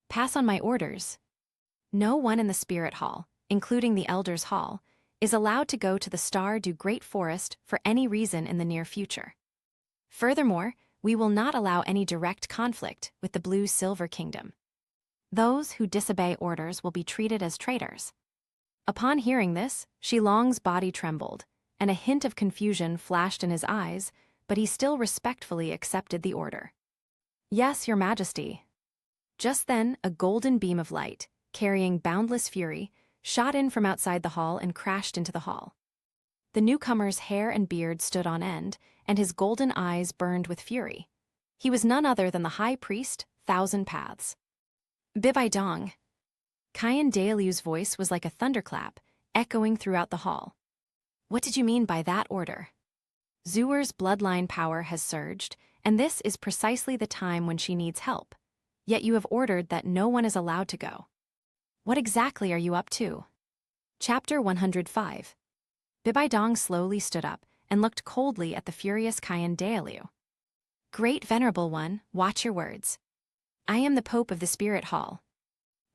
Speaker 1: Pass on my orders. No one in the spirit hall, including the Elders' Hall, is allowed to go to the Star-Du Great Forest for any reason in the near future. Furthermore, we will not allow any direct conflict with the Blue-Silver Kingdom. Those who disobey orders will be treated as traitors. Upon hearing this, Shilong's body trembled, and a hint of confusion flashed in his eyes, but he still respectfully accepted the order. Yes, Your Majesty. Just then, a golden beam of light, carrying boundless fury, shot in from outside the hall and crashed into the hall. The newcomer's hair and beard stood on end, and his golden eyes burned with fury. He was none other than the High Priest, Thousand Paths. Bibi Dong. Qian Dalu's voice was like a thunderclap, echoing throughout the hall. What did you mean by that order? Zuer's bloodline power has surged, and this is precisely the time when she needs help. Yet you have ordered that no one is allowed to go. What exactly are you up to? Chapter 105. Bibi Dong slowly stood up and looked coldly at the furious Qian Dalu. Great Venerable One, watch your words. I am the Pope of the Spirit Hall.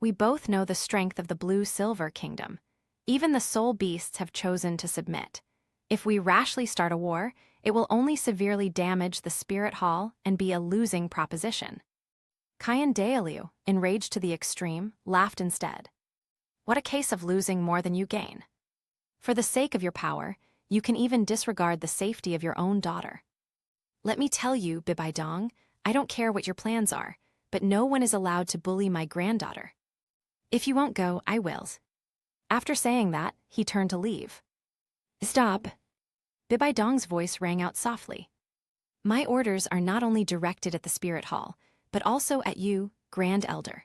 Speaker 1: We both know the strength of the Blue-Silver Kingdom. Even the soul beasts have chosen to submit. If we rashly start a war, it will only severely damage the Spirit Hall and be a losing proposition. Qian Dalu, enraged to the extreme, laughed instead. What a case of losing more than you gain. For the sake of your power, you can even disregard the safety of your own daughter. Let me tell you, Bibi Dong, I don't care what your plans are, but no one is allowed to bully my granddaughter. If you won't go, I will. After saying that, he turned to leave. Stop. Bibi Dong's voice rang out softly. My orders are not only directed at the Spirit Hall, but also at you, Grand Elder.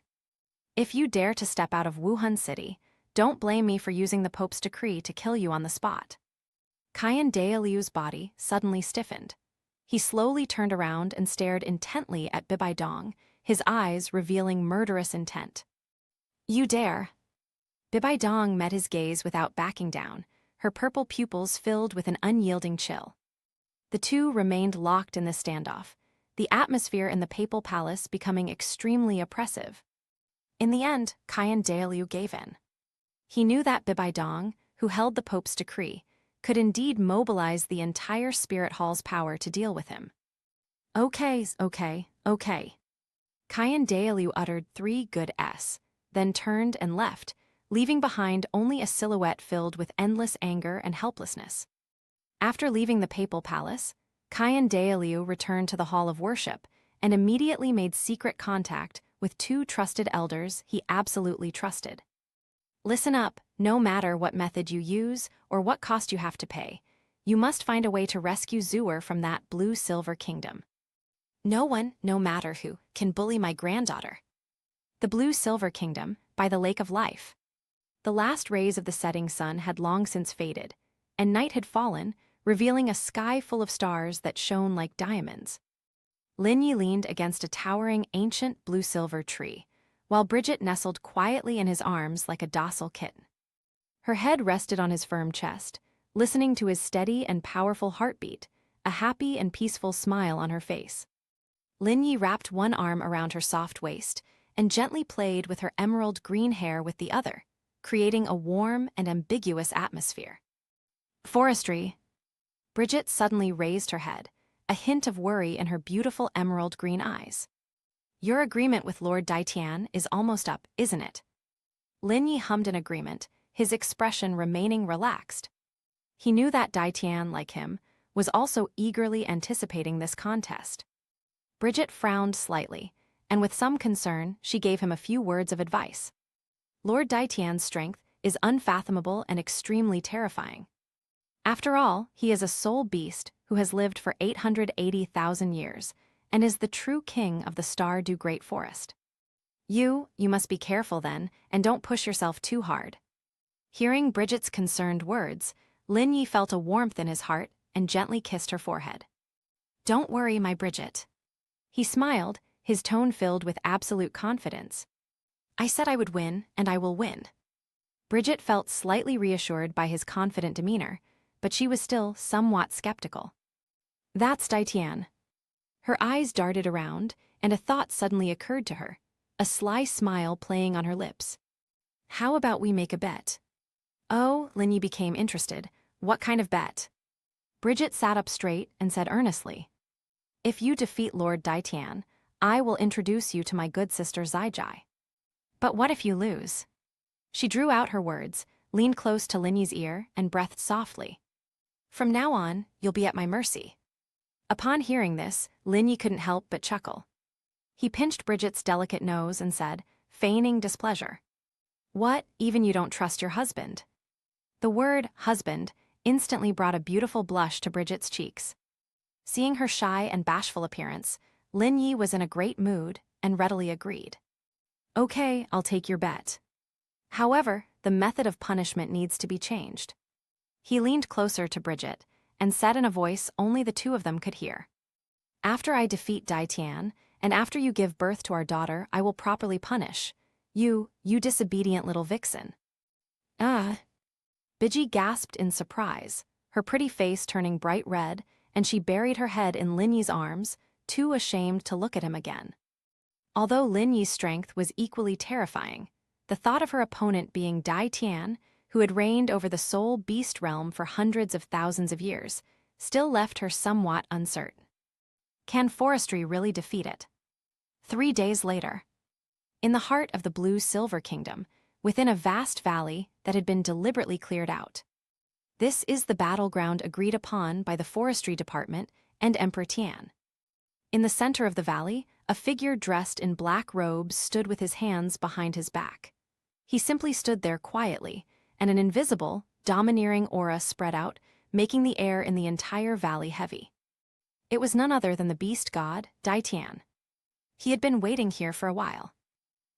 Speaker 1: If you dare to step out of Wuhan City, Don't blame me for using the Pope's decree to kill you on the spot. Qian Dailiu's body suddenly stiffened. He slowly turned around and stared intently at Bibi Dong, his eyes revealing murderous intent. You dare! Bibi Dong met his gaze without backing down, her purple pupils filled with an unyielding chill. The two remained locked in the standoff, the atmosphere in the papal palace becoming extremely oppressive. In the end, Qian Dailiu gave in. He knew that Bibi Dong, who held the Pope's decree, could indeed mobilize the entire Spirit Hall's power to deal with him. Okay. Qian Dailiu uttered 3 good s, then turned and left, leaving behind only a silhouette filled with endless anger and helplessness. After leaving the papal palace, Qian Dailiu returned to the hall of worship and immediately made secret contact with 2 trusted elders he absolutely trusted. Listen up, no matter what method you use or what cost you have to pay, you must find a way to rescue Zuer from that blue-silver kingdom. No one, no matter who, can bully my granddaughter. The blue-silver kingdom, by the Lake of Life. The last rays of the setting sun had long since faded, and night had fallen, revealing a sky full of stars that shone like diamonds. Lin Yi leaned against a towering ancient blue-silver tree, while Bridget nestled quietly in his arms like a docile kitten. Her head rested on his firm chest, listening to his steady and powerful heartbeat, a happy and peaceful smile on her face. Lin Yi wrapped one arm around her soft waist and gently played with her emerald green hair with the other, creating a warm and ambiguous atmosphere. Forestry. Bridget suddenly raised her head, a hint of worry in her beautiful emerald green eyes. Your agreement with Lord Daitian is almost up, isn't it? Lin Yi hummed in agreement, his expression remaining relaxed. He knew that Daitian, like him, was also eagerly anticipating this contest. Bridget frowned slightly, and with some concern, she gave him a few words of advice. Lord Daitian's strength is unfathomable and extremely terrifying. After all, he is a soul beast who has lived for 880,000 years, and is the true king of the Stardew Great Forest. You must be careful then, and don't push yourself too hard. Hearing Bridget's concerned words, Lin Yi felt a warmth in his heart and gently kissed her forehead. Don't worry, my Bridget. He smiled, his tone filled with absolute confidence. I said I would win, and I will win. Bridget felt slightly reassured by his confident demeanor, but she was still somewhat skeptical. That's Daitian. Her eyes darted around, and a thought suddenly occurred to her, a sly smile playing on her lips. How about we make a bet? Oh, Lin Yi became interested. What kind of bet? Bridget sat up straight and said earnestly, If you defeat Lord Daitian, I will introduce you to my good sister Zaijai. But what if you lose? She drew out her words, leaned close to Lin Yi's ear, and breathed softly. From now on, you'll be at my mercy. Upon hearing this, Lin Yi couldn't help but chuckle. He pinched Bridget's delicate nose and said, feigning displeasure, What, even you don't trust your husband? The word husband instantly brought a beautiful blush to Bridget's cheeks. Seeing her shy and bashful appearance, Lin Yi was in a great mood and readily agreed. Okay, I'll take your bet. However, the method of punishment needs to be changed. He leaned closer to Bridget and said in a voice only the two of them could hear. After I defeat Daitian, and after you give birth to our daughter, I will properly punish you disobedient little vixen. Biji gasped in surprise, her pretty face turning bright red, and she buried her head in Lin Yi's arms, too ashamed to look at him again. Although Lin Yi's strength was equally terrifying, the thought of her opponent being Daitian, who had reigned over the soul beast realm for hundreds of thousands of years, still left her somewhat uncertain. Can forestry really defeat it? 3 days later. In the heart of the blue-silver kingdom, within a vast valley that had been deliberately cleared out. This is the battleground agreed upon by the forestry department and Emperor Tian. In the center of the valley, a figure dressed in black robes stood with his hands behind his back. He simply stood there quietly, and an invisible, domineering aura spread out, making the air in the entire valley heavy. It was none other than the beast god, Daitian. He had been waiting here for a while.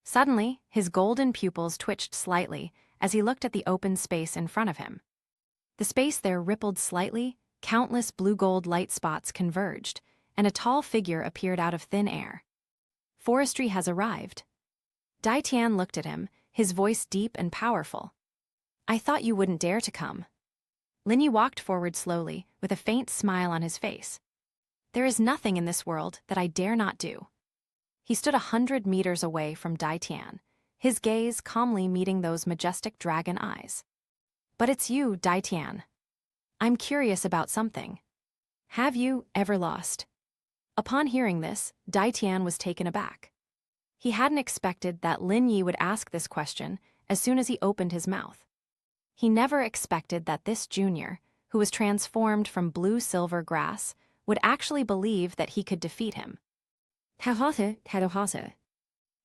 Speaker 1: Suddenly, his golden pupils twitched slightly, as he looked at the open space in front of him. The space there rippled slightly, countless blue-gold light spots converged, and a tall figure appeared out of thin air. Forestry has arrived. Dai Tian looked at him, his voice deep and powerful. I thought you wouldn't dare to come. Lin Yi walked forward slowly, with a faint smile on his face. There is nothing in this world that I dare not do. He stood 100 meters away from Dai Tian, his gaze calmly meeting those majestic dragon eyes. But it's you, Dai Tian. I'm curious about something. Have you ever lost? Upon hearing this, Dai Tian was taken aback. He hadn't expected that Lin Yi would ask this question as soon as he opened his mouth. He never expected that this junior, who was transformed from blue-silver grass, would actually believe that he could defeat him.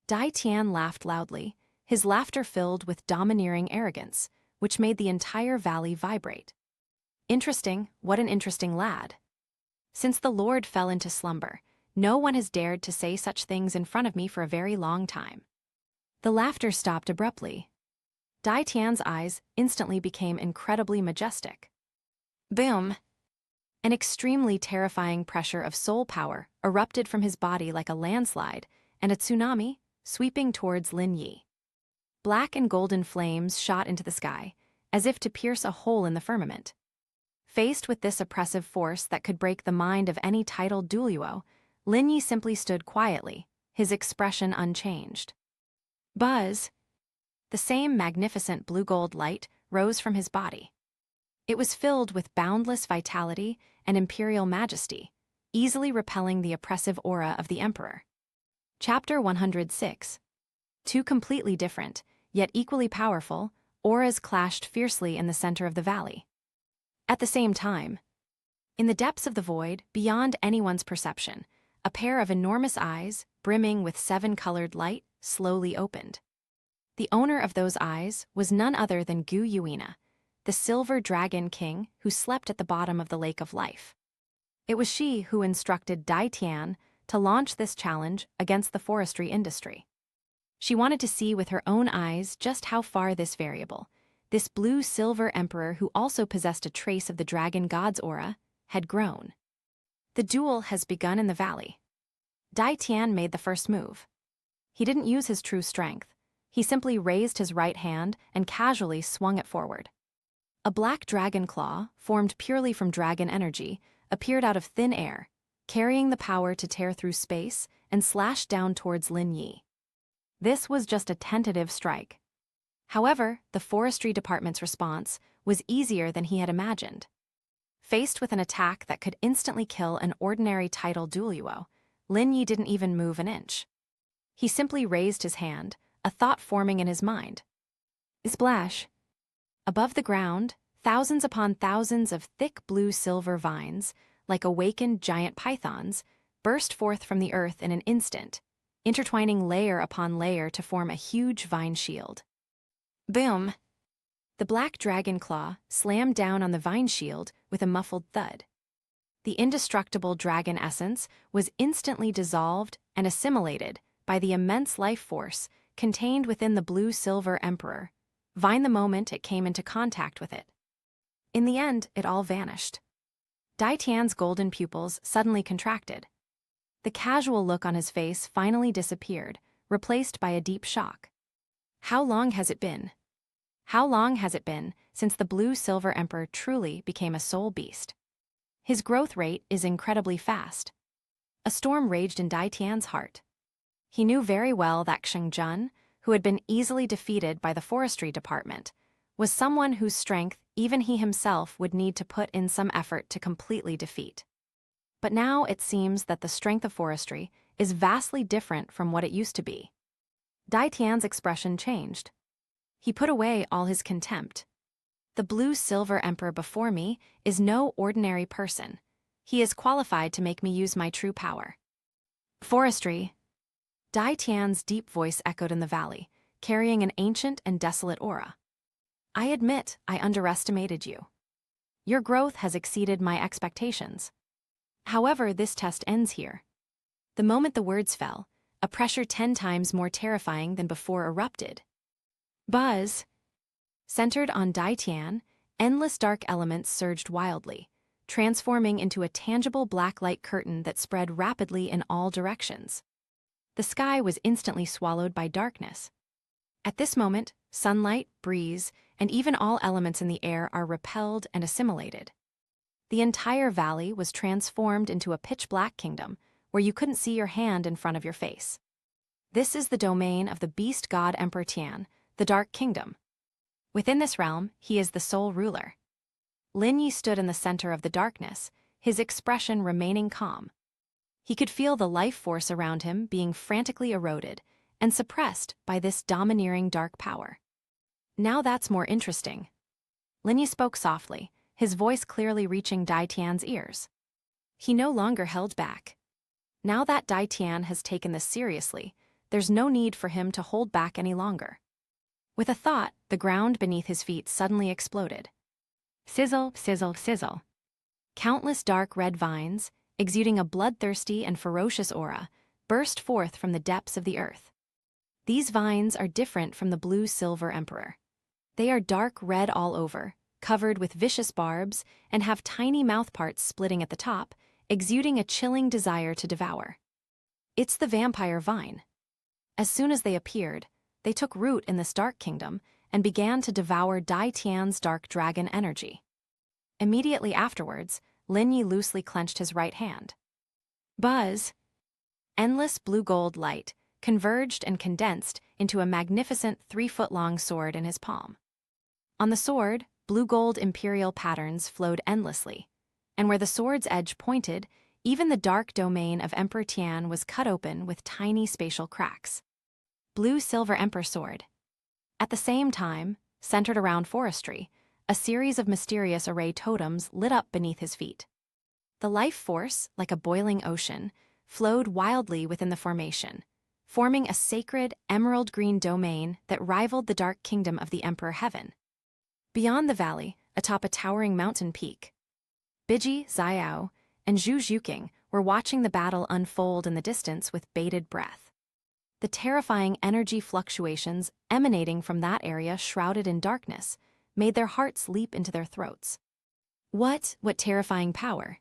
Speaker 1: Dai Tian laughed loudly, his laughter filled with domineering arrogance, which made the entire valley vibrate. Interesting, what an interesting lad. Since the Lord fell into slumber, no one has dared to say such things in front of me for a very long time. The laughter stopped abruptly. Dai Tian's eyes instantly became incredibly majestic. Boom! An extremely terrifying pressure of soul power erupted from his body like a landslide and a tsunami, sweeping towards Lin Yi. Black and golden flames shot into the sky, as if to pierce a hole in the firmament. Faced with this oppressive force that could break the mind of any titled Douluo, Lin Yi simply stood quietly, his expression unchanged. Buzz! The same magnificent blue-gold light rose from his body. It was filled with boundless vitality and imperial majesty, easily repelling the oppressive aura of the emperor. Chapter 106. Two completely different, yet equally powerful, auras clashed fiercely in the center of the valley. At the same time, in the depths of the void, beyond anyone's perception, a pair of enormous eyes, brimming with seven-colored light, slowly opened. The owner of those eyes was none other than Gu Yuina, the silver dragon king who slept at the bottom of the lake of life. It was she who instructed Dai Tian to launch this challenge against the forestry industry. She wanted to see with her own eyes just how far this variable, this blue-silver emperor who also possessed a trace of the dragon god's aura, had grown. The duel has begun in the valley. Dai Tian made the first move. He didn't use his true strength. He simply raised his right hand and casually swung it forward. A black dragon claw, formed purely from dragon energy, appeared out of thin air, carrying the power to tear through space and slash down towards Lin Yi. This was just a tentative strike. However, the forestry department's response was easier than he had imagined. Faced with an attack that could instantly kill an ordinary title Douluo, Lin Yi didn't even move an inch. He simply raised his hand, a thought forming in his mind. Splash! Above the ground, thousands upon thousands of thick blue-silver vines, like awakened giant pythons, burst forth from the earth in an instant, intertwining layer upon layer to form a huge vine shield. Boom! The black dragon claw slammed down on the vine shield with a muffled thud. The indestructible dragon essence was instantly dissolved and assimilated by the immense life force contained within the blue-silver emperor, vine the moment it came into contact with it. In the end, it all vanished. Dai Tian's golden pupils suddenly contracted. The casual look on his face finally disappeared, replaced by a deep shock. How long has it been? How long has it been since the blue-silver emperor truly became a soul beast? His growth rate is incredibly fast. A storm raged in Dai Tian's heart. He knew very well that Qingfeng, who had been easily defeated by the forestry department, was someone whose strength even he himself would need to put in some effort to completely defeat. But now it seems that the strength of forestry is vastly different from what it used to be. Dai Tian's expression changed. He put away all his contempt. The blue-silver emperor before me is no ordinary person. He is qualified to make me use my true power. Forestry. Dai Tian's deep voice echoed in the valley, carrying an ancient and desolate aura. I admit I underestimated you. Your growth has exceeded my expectations. However, this test ends here. The moment the words fell, a pressure 10 times more terrifying than before erupted. Buzz! Centered on Dai Tian, endless dark elements surged wildly, transforming into a tangible black light curtain that spread rapidly in all directions. The sky was instantly swallowed by darkness. At this moment, sunlight, breeze, and even all elements in the air are repelled and assimilated. The entire valley was transformed into a pitch-black kingdom where you couldn't see your hand in front of your face. This is the domain of the beast god Emperor Tian, the Dark Kingdom. Within this realm, he is the sole ruler. Lin Yi stood in the center of the darkness, his expression remaining calm. He could feel the life force around him being frantically eroded and suppressed by this domineering dark power. Now that's more interesting. Lin Yi spoke softly, his voice clearly reaching Dai Tian's ears. He no longer held back. Now that Dai Tian has taken this seriously, there's no need for him to hold back any longer. With a thought, the ground beneath his feet suddenly exploded. Sizzle, sizzle, sizzle. Countless dark red vines, exuding a bloodthirsty and ferocious aura, burst forth from the depths of the earth. These vines are different from the blue-silver emperor. They are dark red all over, covered with vicious barbs, and have tiny mouthparts splitting at the top, exuding a chilling desire to devour. It's the vampire vine. As soon as they appeared, they took root in this dark kingdom and began to devour Dai Tian's dark dragon energy. Immediately afterwards, Lin Yi loosely clenched his right hand. Buzz! Endless blue-gold light converged and condensed into a magnificent 3-foot-long sword in his palm. On the sword, blue-gold imperial patterns flowed endlessly, and where the sword's edge pointed, even the dark domain of Emperor Tian was cut open with tiny spatial cracks. Blue-silver Emperor Sword. At the same time, centered around forestry, a series of mysterious array totems lit up beneath his feet. The life force, like a boiling ocean, flowed wildly within the formation, forming a sacred emerald-green domain that rivaled the dark kingdom of the Emperor Heaven. Beyond the valley, atop a towering mountain peak, Bibi, Xiao, and Zhu Zhuqing were watching the battle unfold in the distance with bated breath. The terrifying energy fluctuations emanating from that area shrouded in darkness made their hearts leap into their throats. What terrifying power!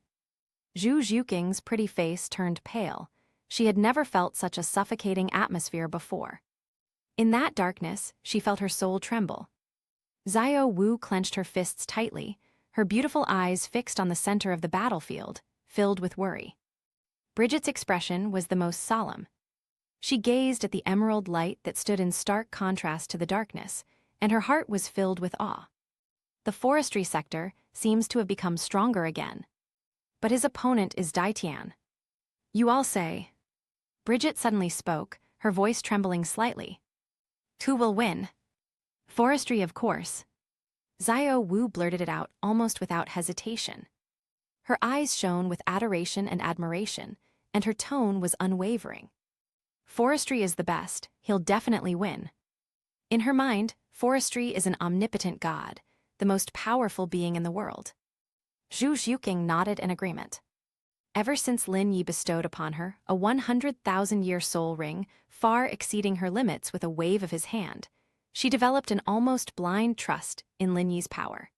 Speaker 1: Zhu Zhuqing's pretty face turned pale. She had never felt such a suffocating atmosphere before. In that darkness, she felt her soul tremble. Xiao Wu clenched her fists tightly, her beautiful eyes fixed on the center of the battlefield, filled with worry. Bridget's expression was the most solemn. She gazed at the emerald light that stood in stark contrast to the darkness, and her heart was filled with awe. The forestry sector seems to have become stronger again. But his opponent is Dai Tian. You all say. Bridget suddenly spoke, her voice trembling slightly. Who will win? Forestry, of course. Xiao Wu blurted it out almost without hesitation. Her eyes shone with adoration and admiration, and her tone was unwavering. Forestry is the best, he'll definitely win. In her mind, forestry is an omnipotent god, the most powerful being in the world. Zhu Zhuqing nodded in agreement. Ever since Lin Yi bestowed upon her a 100,000-year soul ring, far exceeding her limits with a wave of his hand, she developed an almost blind trust in Lin Yi's power.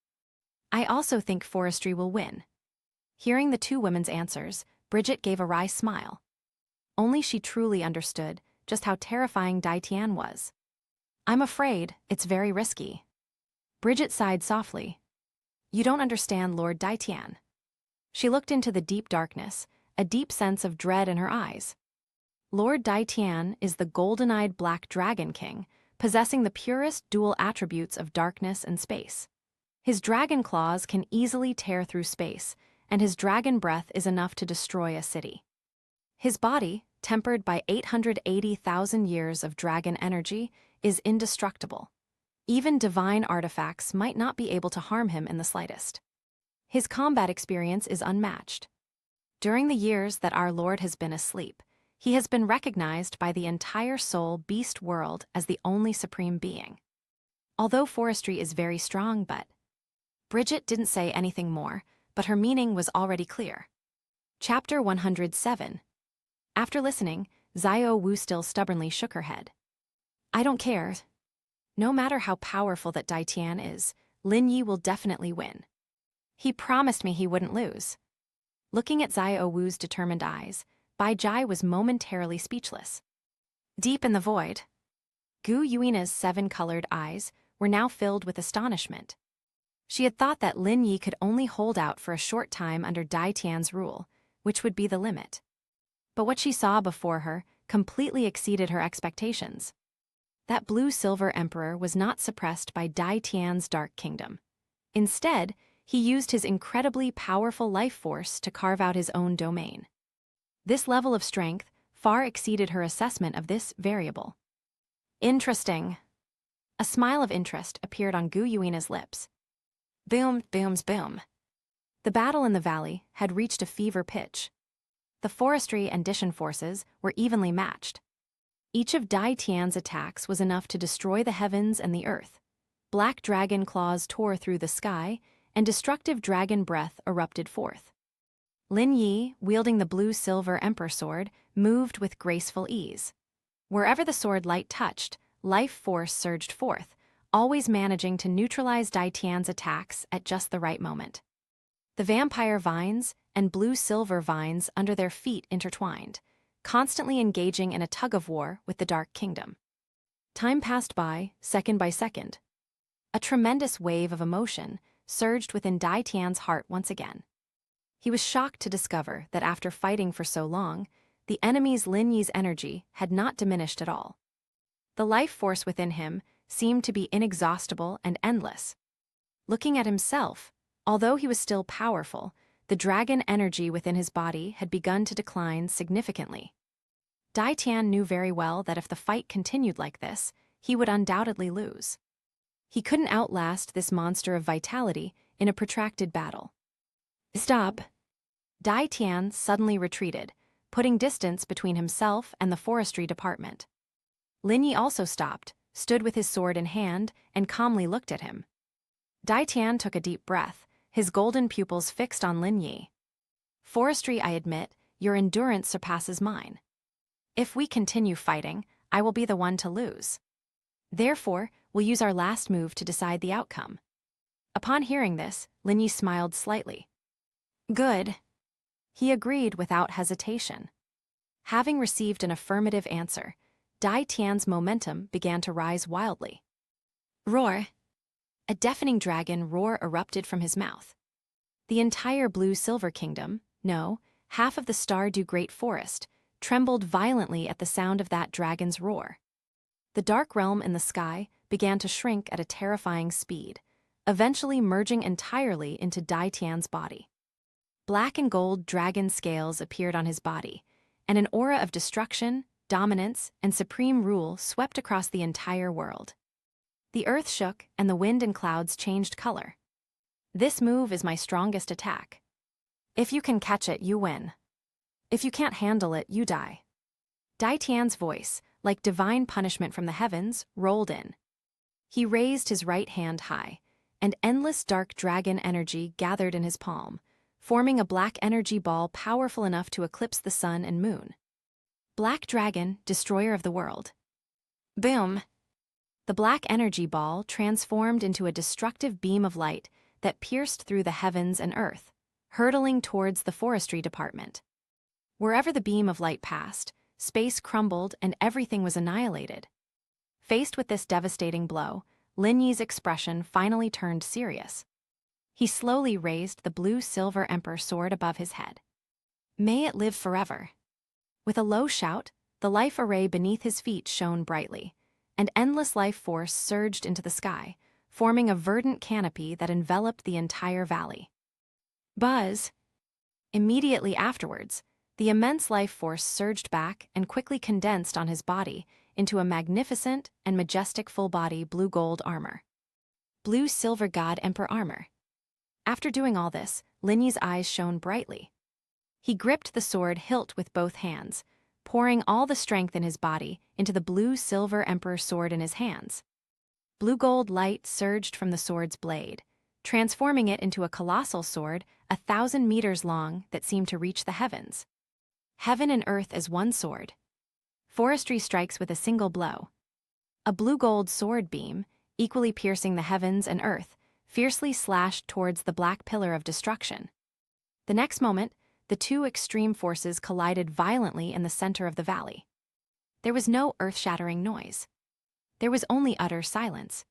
Speaker 1: I also think forestry will win. Hearing the two women's answers, Bridget gave a wry smile. Only she truly understood just how terrifying Dai Tian was. I'm afraid it's very risky. Bridget sighed softly. You don't understand Lord Dai Tian. She looked into the deep darkness, a deep sense of dread in her eyes. Lord Dai Tian is the golden-eyed black dragon king, possessing the purest dual attributes of darkness and space. His dragon claws can easily tear through space, and his dragon breath is enough to destroy a city. His body, tempered by 880,000 years of dragon energy, is indestructible. Even divine artifacts might not be able to harm him in the slightest. His combat experience is unmatched. During the years that our Lord has been asleep, he has been recognized by the entire soul beast world as the only supreme being. Although forestry is very strong, Bridget didn't say anything more, but her meaning was already clear. Chapter 107. After listening, Xiao Wu still stubbornly shook her head. I don't care. No matter how powerful that Dai Tian is, Lin Yi will definitely win. He promised me he wouldn't lose. Looking at Xiao Wu's determined eyes, Bai Jai was momentarily speechless. Deep in the void, Gu Yuina's 7-colored eyes were now filled with astonishment. She had thought that Lin Yi could only hold out for a short time under Dai Tian's rule, which would be the limit. But what she saw before her completely exceeded her expectations. That blue-silver emperor was not suppressed by Dai Tian's dark kingdom. Instead, he used his incredibly powerful life force to carve out his own domain. This level of strength far exceeded her assessment of this variable. Interesting. A smile of interest appeared on Gu Yuina's lips. Boom, booms, boom. The battle in the valley had reached a fever pitch. The forestry and Dishan forces were evenly matched. Each of Dai Tian's attacks was enough to destroy the heavens and the earth. Black dragon claws tore through the sky, and destructive dragon breath erupted forth. Lin Yi, wielding the blue-silver emperor sword, moved with graceful ease. Wherever the sword light touched, life force surged forth, always managing to neutralize Dai Tian's attacks at just the right moment. The vampire vines and blue-silver vines under their feet intertwined, constantly engaging in a tug-of-war with the Dark Kingdom. Time passed by second. A tremendous wave of emotion surged within Dai Tian's heart once again. He was shocked to discover that after fighting for so long, the enemy's Lin Yi's energy had not diminished at all. The life force within him seemed to be inexhaustible and endless. Looking at himself, although he was still powerful, the dragon energy within his body had begun to decline significantly. Dai Tian knew very well that if the fight continued like this, he would undoubtedly lose. He couldn't outlast this monster of vitality in a protracted battle. Stop! Dai Tian suddenly retreated, putting distance between himself and the forestry department. Lin Yi also stopped, stood with his sword in hand, and calmly looked at him. Dai Tian took a deep breath, his golden pupils fixed on Lin Yi. Forestry, I admit, your endurance surpasses mine. If we continue fighting, I will be the one to lose. Therefore, we'll use our last move to decide the outcome. Upon hearing this, Lin Yi smiled slightly. Good. He agreed without hesitation. Having received an affirmative answer, Dai Tian's momentum began to rise wildly. Roar! A deafening dragon roar erupted from his mouth. The entire blue-silver kingdom, no, half of the Stardew Great Forest, trembled violently at the sound of that dragon's roar. The dark realm in the sky began to shrink at a terrifying speed, eventually merging entirely into Dai Tian's body. Black and gold dragon scales appeared on his body, and an aura of destruction, dominance, and supreme rule swept across the entire world. The earth shook, and the wind and clouds changed color. This move is my strongest attack. If you can catch it, you win. If you can't handle it, you die. Dai Tian's voice, like divine punishment from the heavens, rolled in. He raised his right hand high, and endless dark dragon energy gathered in his palm, forming a black energy ball powerful enough to eclipse the sun and moon. Black Dragon, destroyer of the world. Boom! The black energy ball transformed into a destructive beam of light that pierced through the heavens and earth, hurtling towards the forestry department. Wherever the beam of light passed, space crumbled and everything was annihilated. Faced with this devastating blow, Lin Yi's expression finally turned serious. He slowly raised the blue-silver emperor sword above his head. May it live forever. With a low shout, the life array beneath his feet shone brightly, and endless life force surged into the sky, forming a verdant canopy that enveloped the entire valley. Buzz! Immediately afterwards, the immense life force surged back and quickly condensed on his body into a magnificent and majestic full-body blue-gold armor. Blue-silver god emperor armor. After doing all this, Lin Yi's eyes shone brightly. He gripped the sword hilt with both hands, pouring all the strength in his body into the blue-silver emperor sword in his hands. Blue-gold light surged from the sword's blade, transforming it into a colossal sword 1,000 meters long that seemed to reach the heavens. Heaven and earth as one sword. Forestry strikes with a single blow. A blue-gold sword beam, equally piercing the heavens and earth, fiercely slashed towards the black pillar of destruction. The next moment, the two extreme forces collided violently in the center of the valley. There was no earth-shattering noise. There was only utter silence.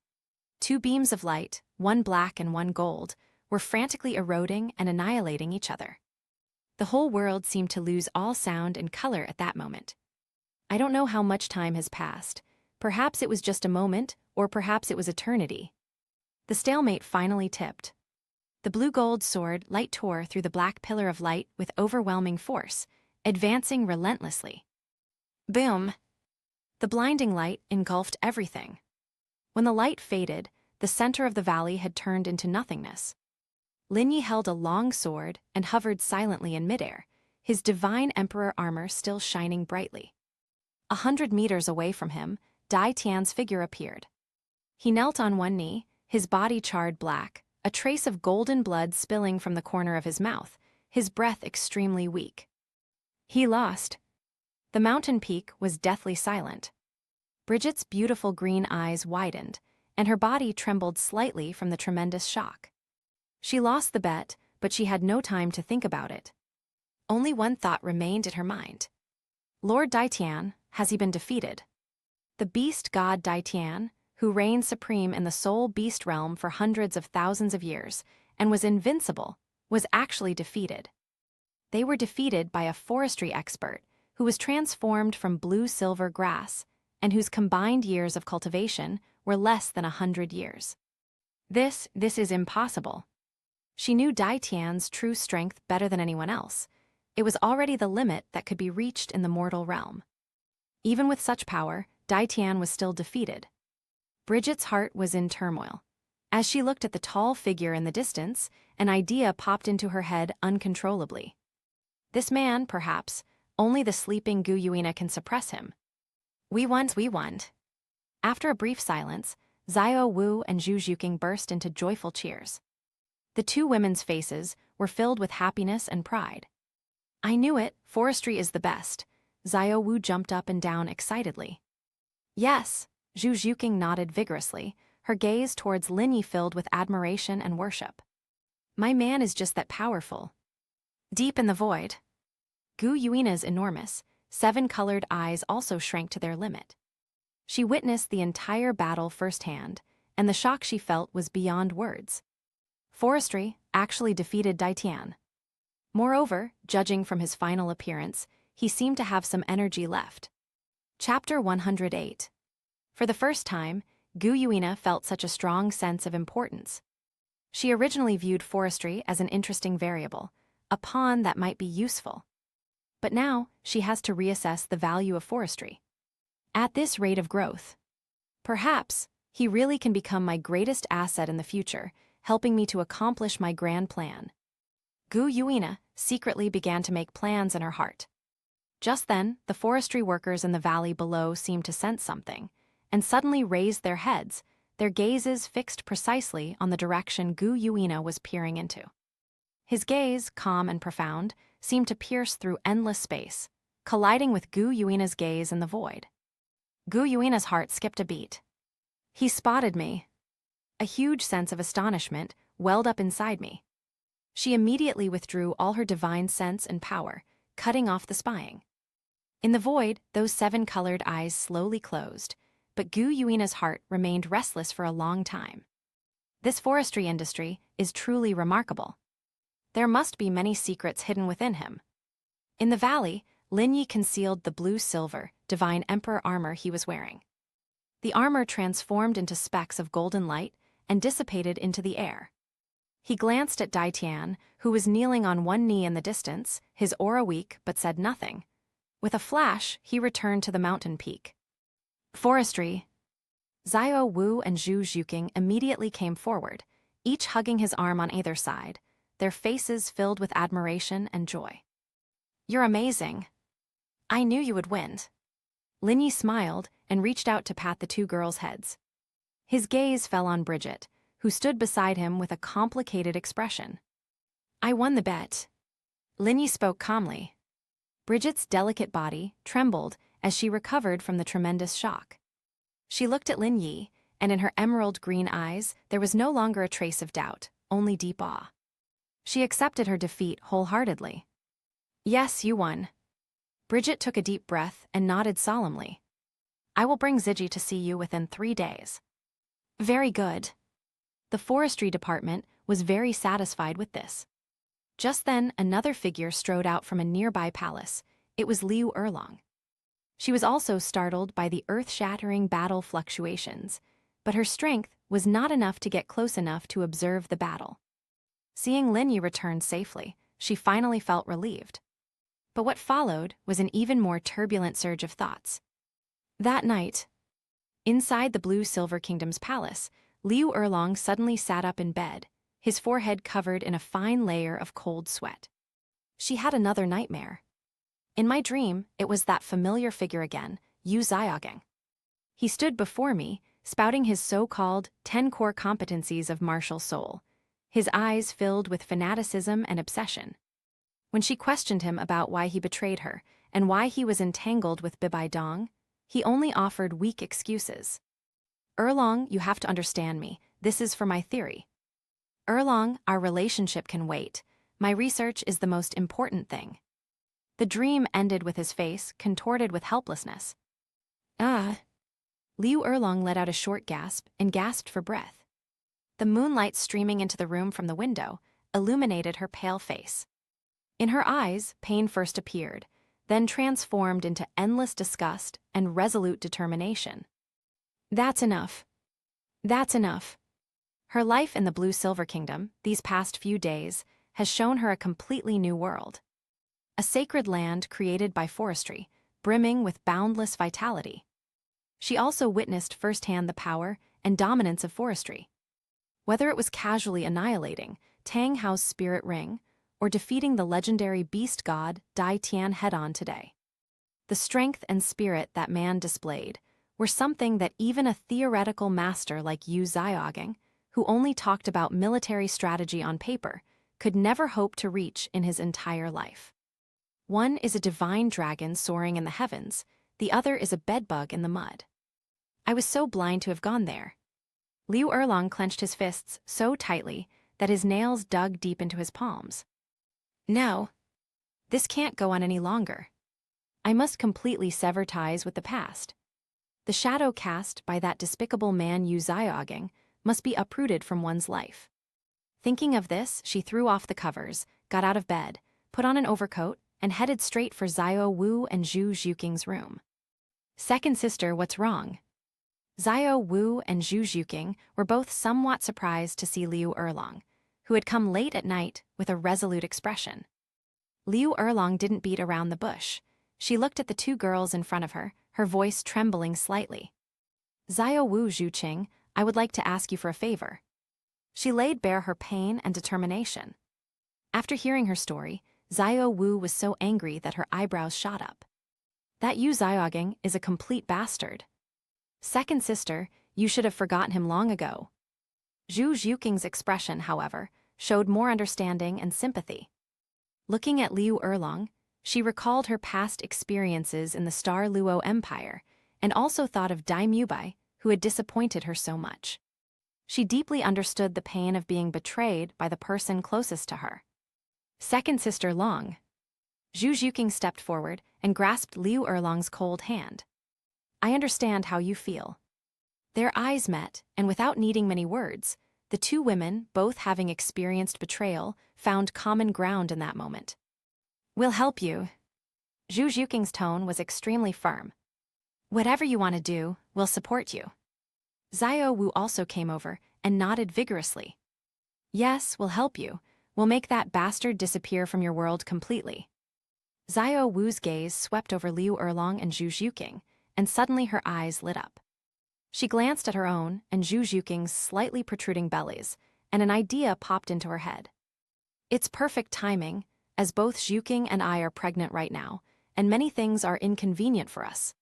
Speaker 1: Two beams of light, one black and one gold, were frantically eroding and annihilating each other. The whole world seemed to lose all sound and color at that moment. I don't know how much time has passed. Perhaps it was just a moment, or perhaps it was eternity. The stalemate finally tipped. The blue-gold sword light tore through the black pillar of light with overwhelming force, advancing relentlessly. Boom! The blinding light engulfed everything. When the light faded, the center of the valley had turned into nothingness. Lin Yi held a long sword and hovered silently in midair, his divine emperor armor still shining brightly. 100 meters away from him, Dai Tian's figure appeared. He knelt on one knee, his body charred black, a trace of golden blood spilling from the corner of his mouth, his breath extremely weak. He lost. The mountain peak was deathly silent. Bridget's beautiful green eyes widened, and her body trembled slightly from the tremendous shock. She lost the bet, but she had no time to think about it. Only one thought remained in her mind. Lord Dai Tian, has he been defeated? The beast god Dai Tian, who reigned supreme in the soul beast realm for hundreds of thousands of years and was invincible, was actually defeated. They were defeated by a forestry expert who was transformed from blue-silver grass and whose combined years of cultivation were less than 100 years. This is impossible. She knew Dai Tian's true strength better than anyone else. It was already the limit that could be reached in the mortal realm. Even with such power, Dai Tian was still defeated. Bridget's heart was in turmoil. As she looked at the tall figure in the distance, an idea popped into her head uncontrollably. This man, perhaps, only the sleeping Gu Yuina can suppress him. We won. After a brief silence, Xiao Wu and Zhu Zhuqing burst into joyful cheers. The two women's faces were filled with happiness and pride. I knew it, forestry is the best. Xiao Wu jumped up and down excitedly. Yes, Zhu Zhuqing nodded vigorously, her gaze towards Lin Yi filled with admiration and worship. My man is just that powerful. Deep in the void. Gu Yuina's enormous, 7-colored eyes also shrank to their limit. She witnessed the entire battle firsthand, and the shock she felt was beyond words. Forestry actually defeated Dai Tian. Moreover, judging from his final appearance, he seemed to have some energy left. Chapter 108. For the first time, Gu Yuina felt such a strong sense of importance. She originally viewed forestry as an interesting variable, a pawn that might be useful. But now, she has to reassess the value of forestry. At this rate of growth, perhaps, he really can become my greatest asset in the future, helping me to accomplish my grand plan. Gu Yuina secretly began to make plans in her heart. Just then, the forestry workers in the valley below seemed to sense something, and suddenly raised their heads, their gazes fixed precisely on the direction Gu Yuina was peering into. His gaze, calm and profound, seemed to pierce through endless space, colliding with Gu Yuina's gaze in the void. Gu Yuina's heart skipped a beat. He spotted me. A huge sense of astonishment welled up inside me. She immediately withdrew all her divine sense and power, cutting off the spying. In the void, those 7-colored eyes slowly closed, but Gu Yuina's heart remained restless for a long time. This forestry industry is truly remarkable. There must be many secrets hidden within him. In the valley, Lin Yi concealed the blue-silver, divine emperor armor he was wearing. The armor transformed into specks of golden light and dissipated into the air. He glanced at Dai Tian, who was kneeling on one knee in the distance, his aura weak but said nothing. With a flash, he returned to the mountain peak. Forestry. Xiao Wu and Zhu Zhuqing immediately came forward, each hugging his arm on either side, their faces filled with admiration and joy. You're amazing. I knew you would win. Lin Yi smiled and reached out to pat the two girls' heads. His gaze fell on Bridget, who stood beside him with a complicated expression. I won the bet. Lin Yi spoke calmly. Bridget's delicate body trembled as she recovered from the tremendous shock. She looked at Lin Yi, and in her emerald green eyes there was no longer a trace of doubt, only deep awe. She accepted her defeat wholeheartedly. Yes, you won. Bridget took a deep breath and nodded solemnly. I will bring Ziggy to see you within 3 days. Very good. The forestry department was very satisfied with this. Just then, another figure strode out from a nearby palace. It was Liu Erlong. She was also startled by the earth-shattering battle fluctuations, but her strength was not enough to get close enough to observe the battle. Seeing Lin Yi return safely, she finally felt relieved. But what followed was an even more turbulent surge of thoughts. That night, inside the Blue Silver Kingdom's palace, Liu Erlong suddenly sat up in bed, his forehead covered in a fine layer of cold sweat. She had another nightmare. In my dream, it was that familiar figure again, Yu Xiaogang. He stood before me, spouting his so-called 10 core competencies of martial soul, his eyes filled with fanaticism and obsession. When she questioned him about why he betrayed her and why he was entangled with Bibi Dong, he only offered weak excuses. Erlong, you have to understand me. This is for my theory. Erlong, our relationship can wait. My research is the most important thing. The dream ended with his face contorted with helplessness. Ah. Liu Erlong let out a short gasp and gasped for breath. The moonlight streaming into the room from the window illuminated her pale face. In her eyes, pain first appeared, then transformed into endless disgust and resolute determination. That's enough. That's enough. Her life in the Blue Silver Kingdom, these past few days, has shown her a completely new world. A sacred land created by forestry, brimming with boundless vitality. She also witnessed firsthand the power and dominance of forestry. Whether it was casually annihilating Tang Hao's spirit ring or defeating the legendary beast god Dai Tian head-on today. The strength and spirit that man displayed were something that even a theoretical master like Yu Xiaogang, who only talked about military strategy on paper, could never hope to reach in his entire life. One is a divine dragon soaring in the heavens, the other is a bedbug in the mud. I was so blind to have gone there. Liu Erlong clenched his fists so tightly that his nails dug deep into his palms. No. This can't go on any longer. I must completely sever ties with the past. The shadow cast by that despicable man Yu Xiaogang must be uprooted from one's life. Thinking of this, she threw off the covers, got out of bed, put on an overcoat, and headed straight for Xiao Wu and Zhu Zhuqing's room. Second sister, what's wrong? Xiao Wu and Zhu Zhuqing were both somewhat surprised to see Liu Erlong, who had come late at night with a resolute expression. Liu Erlong didn't beat around the bush. She looked at the two girls in front of her, her voice trembling slightly. Xiao Wu Zhuqing, I would like to ask you for a favor. She laid bare her pain and determination. After hearing her story, Xiao Wu was so angry that her eyebrows shot up. That Yu Xiaogang is a complete bastard. Second sister, you should have forgotten him long ago. Zhu Zhuqing's expression, however, showed more understanding and sympathy. Looking at Liu Erlong, she recalled her past experiences in the Star Luo Empire and also thought of Dai Mubai, who had disappointed her so much. She deeply understood the pain of being betrayed by the person closest to her. Second sister Long. Zhu Zhuqing stepped forward and grasped Liu Erlong's cold hand. I understand how you feel. Their eyes met, and without needing many words, the two women, both having experienced betrayal, found common ground in that moment. We'll help you. Zhu Zhuqing's tone was extremely firm. Whatever you want to do, we'll support you. Xiao Wu also came over and nodded vigorously. Yes, we'll help you. We'll make that bastard disappear from your world completely. Xiao Wu's gaze swept over Liu Erlong and Zhu Zhuqing, and suddenly her eyes lit up. She glanced at her own and Zhu Zhuqing's slightly protruding bellies, and an idea popped into her head. It's perfect timing, as both Zhuqing and I are pregnant right now, and many things are inconvenient for us.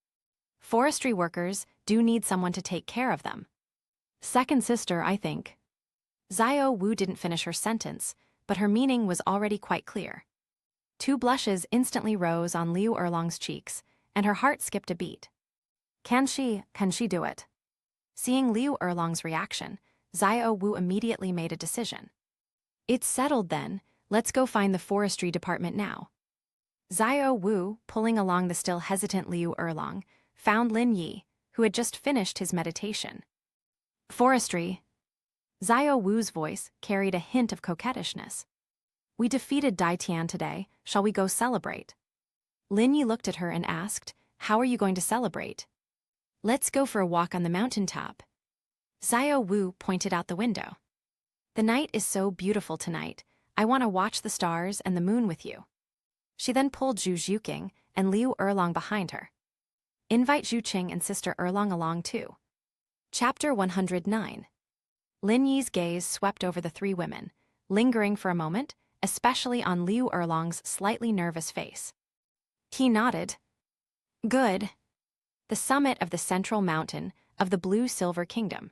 Speaker 1: Forestry workers do need someone to take care of them. Second sister, I think. Xiao Wu didn't finish her sentence, but her meaning was already quite clear. Two blushes instantly rose on Liu Erlong's cheeks, and her heart skipped a beat. Can she do it? Seeing Liu Erlong's reaction, Xiao Wu immediately made a decision. It's settled then, let's go find the forestry department now. Xiao Wu, pulling along the still hesitant Liu Erlong, found Lin Yi, who had just finished his meditation. Forestry. Xiao Wu's voice carried a hint of coquettishness. We defeated Dai Tian today, shall we go celebrate? Lin Yi looked at her and asked, how are you going to celebrate? Let's go for a walk on the mountaintop. Xiao Wu pointed out the window. The night is so beautiful tonight, I want to watch the stars and the moon with you. She then pulled Zhu Zhuqing and Liu Erlong behind her. Invite Zhu Qing and Sister Erlong along too. Chapter 109. Lin Yi's gaze swept over the three women, lingering for a moment, especially on Liu Erlong's slightly nervous face. He nodded. Good. The summit of the central mountain of the Blue-Silver Kingdom.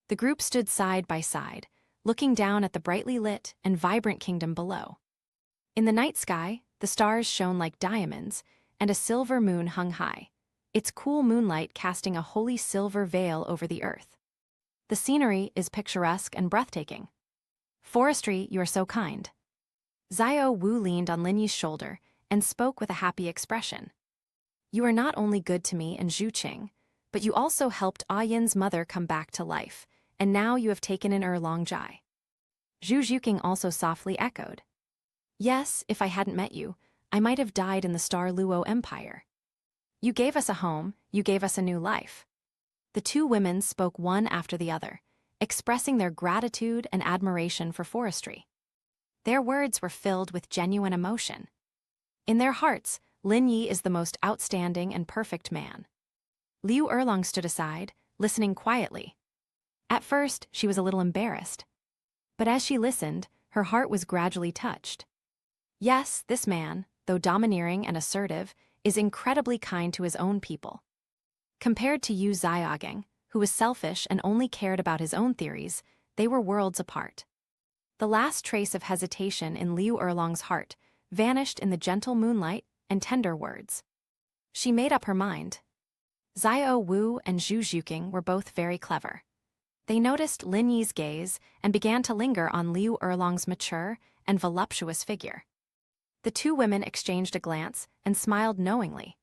Speaker 1: The group stood side by side, looking down at the brightly lit and vibrant kingdom below. In the night sky, the stars shone like diamonds, and a silver moon hung high, its cool moonlight casting a holy silver veil over the earth. The scenery is picturesque and breathtaking. Forestry, you are so kind. Xiao Wu leaned on Lin Yi's shoulder and spoke with a happy expression. You are not only good to me and Zhu Qing, but you also helped Ah Yin's mother come back to life, and now you have taken in Erlong Jai. Zhu Zhuqing also softly echoed. Yes, if I hadn't met you, I might have died in the Star Luo Empire. You gave us a home, you gave us a new life. The two women spoke one after the other, expressing their gratitude and admiration for forestry. Their words were filled with genuine emotion. In their hearts, Lin Yi is the most outstanding and perfect man. Liu Erlong stood aside, listening quietly. At first, she was a little embarrassed. But as she listened, her heart was gradually touched. Yes, this man, though domineering and assertive, is incredibly kind to his own people. Compared to Yu Xiaogeng, who was selfish and only cared about his own theories, they were worlds apart. The last trace of hesitation in Liu Erlong's heart vanished in the gentle moonlight and tender words. She made up her mind. Xiao Wu and Zhu Zhuqing were both very clever. They noticed Lin Yi's gaze and began to linger on Liu Erlong's mature and voluptuous figure. The two women exchanged a glance and smiled knowingly.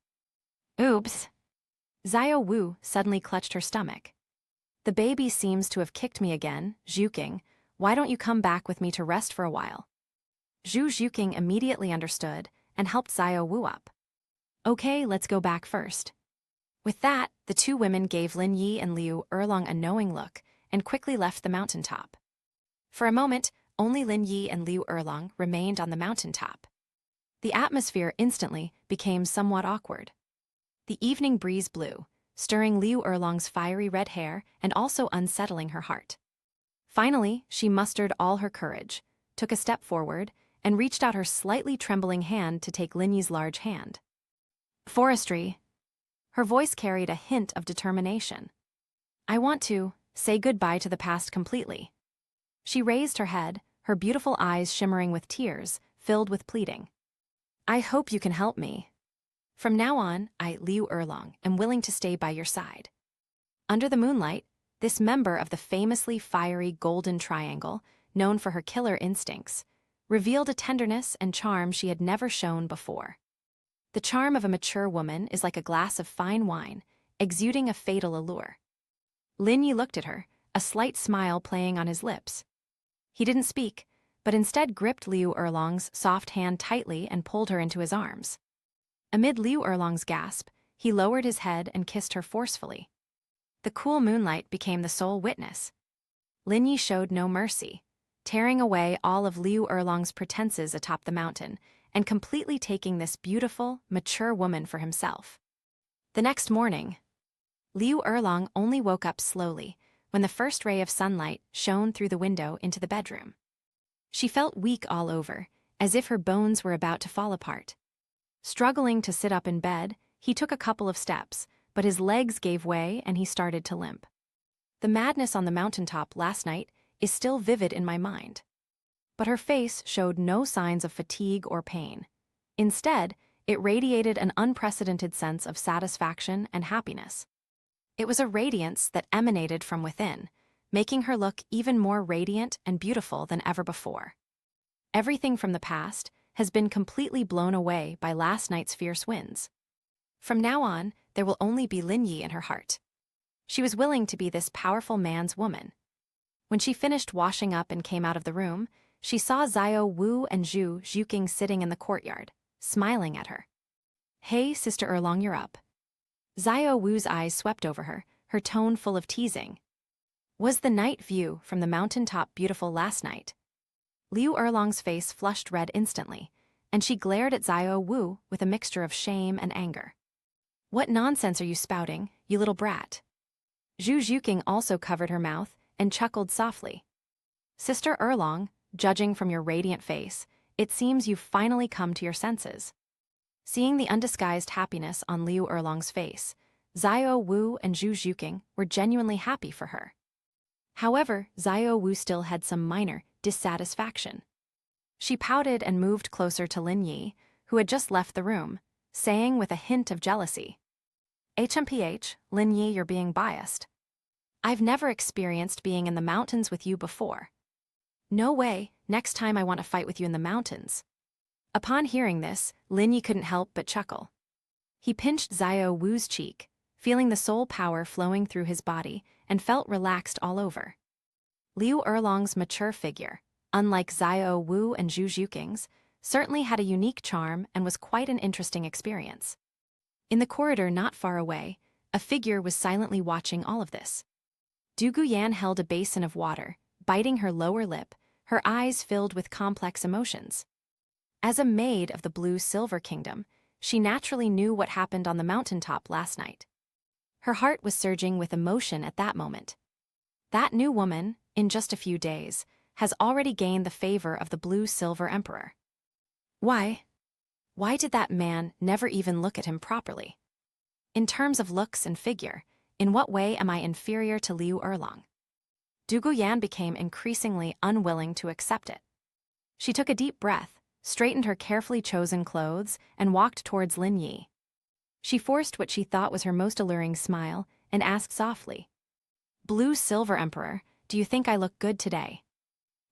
Speaker 1: Oops. Xiao Wu suddenly clutched her stomach. The baby seems to have kicked me again, Zhuqing. Why don't you come back with me to rest for a while? Zhu Zhuqing immediately understood and helped Xiao Wu up. Okay, let's go back first. With that, the two women gave Lin Yi and Liu Erlong a knowing look and quickly left the mountaintop. For a moment, only Lin Yi and Liu Erlong remained on the mountaintop. The atmosphere instantly became somewhat awkward. The evening breeze blew, stirring Liu Erlong's fiery red hair and also unsettling her heart. Finally, she mustered all her courage, took a step forward, and reached out her slightly trembling hand to take Lin Yi's large hand. Forestry. Her voice carried a hint of determination. I want to say goodbye to the past completely. She raised her head, her beautiful eyes shimmering with tears, filled with pleading. I hope you can help me. From now on, I, Liu Erlong, am willing to stay by your side. Under the moonlight, this member of the famously fiery Golden Triangle, known for her killer instincts, revealed a tenderness and charm she had never shown before. The charm of a mature woman is like a glass of fine wine, exuding a fatal allure. Lin Yi looked at her, a slight smile playing on his lips. He didn't speak, but instead gripped Liu Erlong's soft hand tightly and pulled her into his arms. Amid Liu Erlong's gasp, he lowered his head and kissed her forcefully. The cool moonlight became the sole witness. Lin Yi showed no mercy, tearing away all of Liu Erlong's pretenses atop the mountain and completely taking this beautiful, mature woman for himself. The next morning, Liu Erlong only woke up slowly when the first ray of sunlight shone through the window into the bedroom. She felt weak all over, as if her bones were about to fall apart. Struggling to sit up in bed, he took a couple of steps, but his legs gave way and he started to limp. The madness on the mountaintop last night is still vivid in my mind. But her face showed no signs of fatigue or pain. Instead, it radiated an unprecedented sense of satisfaction and happiness. It was a radiance that emanated from within, making her look even more radiant and beautiful than ever before. Everything from the past has been completely blown away by last night's fierce winds. From now on, there will only be Lin Yi in her heart. She was willing to be this powerful man's woman. When she finished washing up and came out of the room, she saw Xiao Wu and Zhu Zhuqing sitting in the courtyard, smiling at her. "Hey, Sister Erlong, you're up." Xiao Wu's eyes swept over her, her tone full of teasing. Was the night view from the mountaintop beautiful last night? Liu Erlong's face flushed red instantly, and she glared at Xiao Wu with a mixture of shame and anger. "What nonsense are you spouting, you little brat?" Zhu Zhuqing also covered her mouth and chuckled softly. "Sister Erlong, judging from your radiant face, it seems you've finally come to your senses." Seeing the undisguised happiness on Liu Erlong's face, Xiao Wu and Zhu Zhuqing were genuinely happy for her. However, Xiao Wu still had some minor dissatisfaction. She pouted and moved closer to Lin Yi, who had just left the room, saying with a hint of jealousy, "HMPH, Lin Yi, you're being biased. I've never experienced being in the mountains with you before. No way, next time I want to fight with you in the mountains." Upon hearing this, Lin Yi couldn't help but chuckle. He pinched Xiao Wu's cheek, feeling the soul power flowing through his body, and felt relaxed all over. Liu Erlong's mature figure, unlike Xiao Wu and Zhu Zhuqing's, certainly had a unique charm and was quite an interesting experience. In the corridor not far away, a figure was silently watching all of this. Du Guyan held a basin of water, biting her lower lip, her eyes filled with complex emotions. As a maid of the Blue-Silver Kingdom, she naturally knew what happened on the mountaintop last night. Her heart was surging with emotion at that moment. That new woman, in just a few days, has already gained the favor of the Blue-Silver Emperor. Why did that man never even look at him properly? In terms of looks and figure, in what way am I inferior to Liu Erlong? Du Guyan became increasingly unwilling to accept it. She took a deep breath, straightened her carefully chosen clothes, and walked towards Lin Yi. She forced what she thought was her most alluring smile and asked softly, "Blue-Silver Emperor, do you think I look good today?"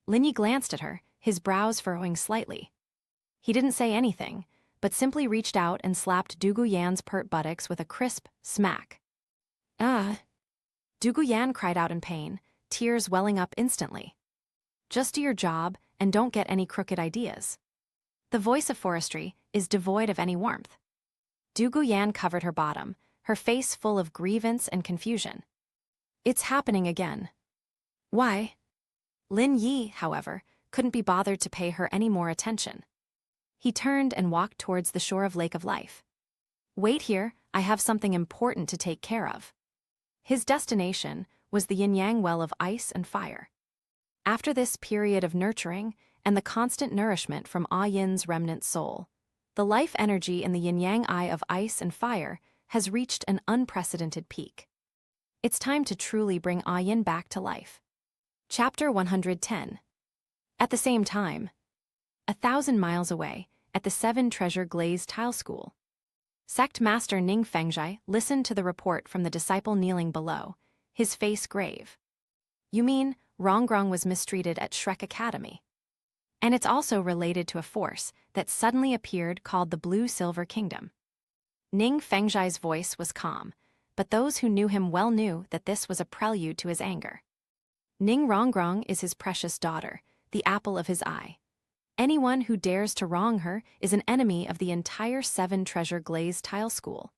Speaker 1: Lin Yi glanced at her, his brows furrowing slightly. He didn't say anything, but simply reached out and slapped Du Guyan's pert buttocks with a crisp smack. "Ah!" Du Guyan cried out in pain, tears welling up instantly. "Just do your job and don't get any crooked ideas." The voice of forestry is devoid of any warmth. Du Guyan covered her bottom, her face full of grievance and confusion. "It's happening again." "Why?" Lin Yi, however, couldn't be bothered to pay her any more attention. He turned and walked towards the shore of Lake of Life. "Wait here, I have something important to take care of." His destination was the yin-yang well of ice and fire. After this period of nurturing and the constant nourishment from Ah Yin's remnant soul, the life energy in the yin-yang eye of ice and fire has reached an unprecedented peak. It's time to truly bring Ah Yin back to life. Chapter 110. At the same time, 1,000 miles away, at the Seven Treasure Glazed Tile School, Sect Master Ning Fengzhai listened to the report from the disciple kneeling below, his face grave. "You mean Rongrong was mistreated at Shrek Academy? And it's also related to a force that suddenly appeared called the Blue-Silver Kingdom." Ning Fengzhai's voice was calm, but those who knew him well knew that this was a prelude to his anger. Ning Rongrong is his precious daughter, the apple of his eye. Anyone who dares to wrong her is an enemy of the entire Seven Treasure Glazed Tile School.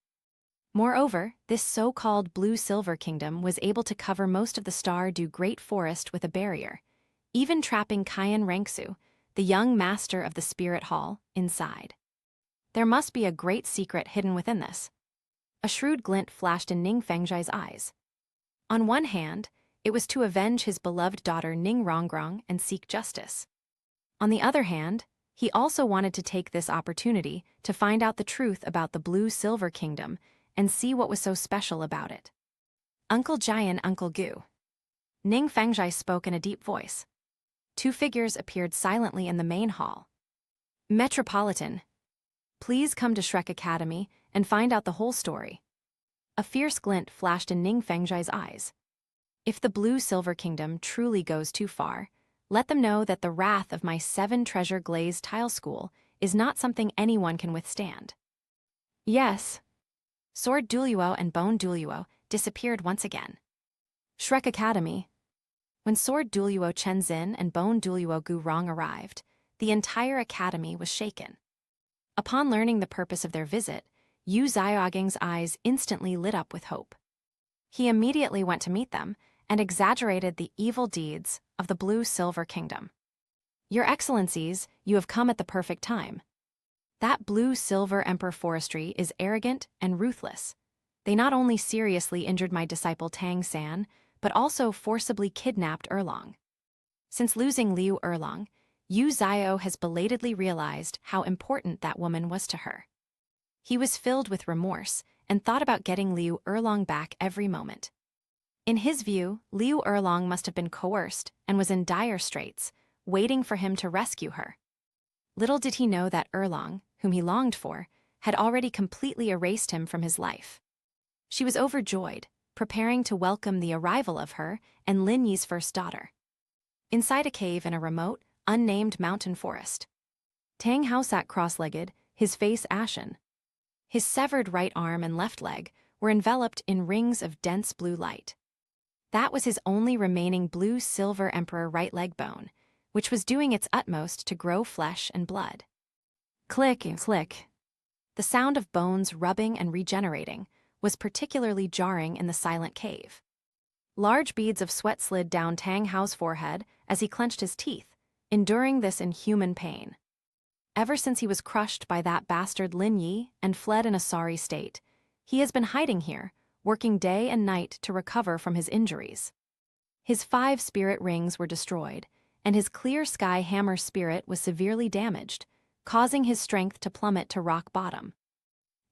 Speaker 1: Moreover, this so-called Blue-Silver Kingdom was able to cover most of the Stardew Great Forest with a barrier, even trapping Kyan Rangsu, the young master of the Spirit Hall, inside. There must be a great secret hidden within this. A shrewd glint flashed in Ning Fengzhai's eyes. On one hand, it was to avenge his beloved daughter Ning Rongrong and seek justice. On the other hand, he also wanted to take this opportunity to find out the truth about the Blue-Silver Kingdom and see what was so special about it. "Uncle Jai and Uncle Gu." Ning Fengzhai spoke in a deep voice. Two figures appeared silently in the main hall. "Metropolitan, please come to Shrek Academy and find out the whole story." A fierce glint flashed in Ning Fengzhai's eyes. If the Blue-Silver Kingdom truly goes too far, let them know that the wrath of my 7-treasure glazed tile school is not something anyone can withstand. Yes. Sword Douluo and Bone Douluo disappeared once again. Shrek Academy. When Sword Douluo Chenzin and Bone Douluo Gurong arrived, the entire academy was shaken. Upon learning the purpose of their visit, Yu Xiaoging's eyes instantly lit up with hope. He immediately went to meet them and exaggerated the evil deeds of the Blue-Silver Kingdom. Your Excellencies, you have come at the perfect time. That Blue-Silver Emperor forestry is arrogant and ruthless. They not only seriously injured my disciple Tang San, but also forcibly kidnapped Erlong. Since losing Liu Erlong, Yu Xiao has belatedly realized how important that woman was to her. He was filled with remorse and thought about getting Liu Erlong back every moment. In his view, Liu Erlong must have been coerced and was in dire straits, waiting for him to rescue her. Little did he know that Erlong, whom he longed for, had already completely erased him from his life. She was overjoyed, preparing to welcome the arrival of her and Lin Yi's first daughter. Inside a cave in a remote, unnamed mountain forest, Tang Hao sat cross-legged, his face ashen. His severed right arm and left leg were enveloped in rings of dense blue light. That was his only remaining Blue-Silver Emperor right leg bone, which was doing its utmost to grow flesh and blood. Click and click. The sound of bones rubbing and regenerating was particularly jarring in the silent cave. Large beads of sweat slid down Tang Hao's forehead as he clenched his teeth, enduring this inhuman pain. Ever since he was crushed by that bastard Lin Yi and fled in a sorry state, he has been hiding here, working day and night to recover from his injuries. His 5 spirit rings were destroyed, and his clear sky hammer spirit was severely damaged, causing his strength to plummet to rock bottom.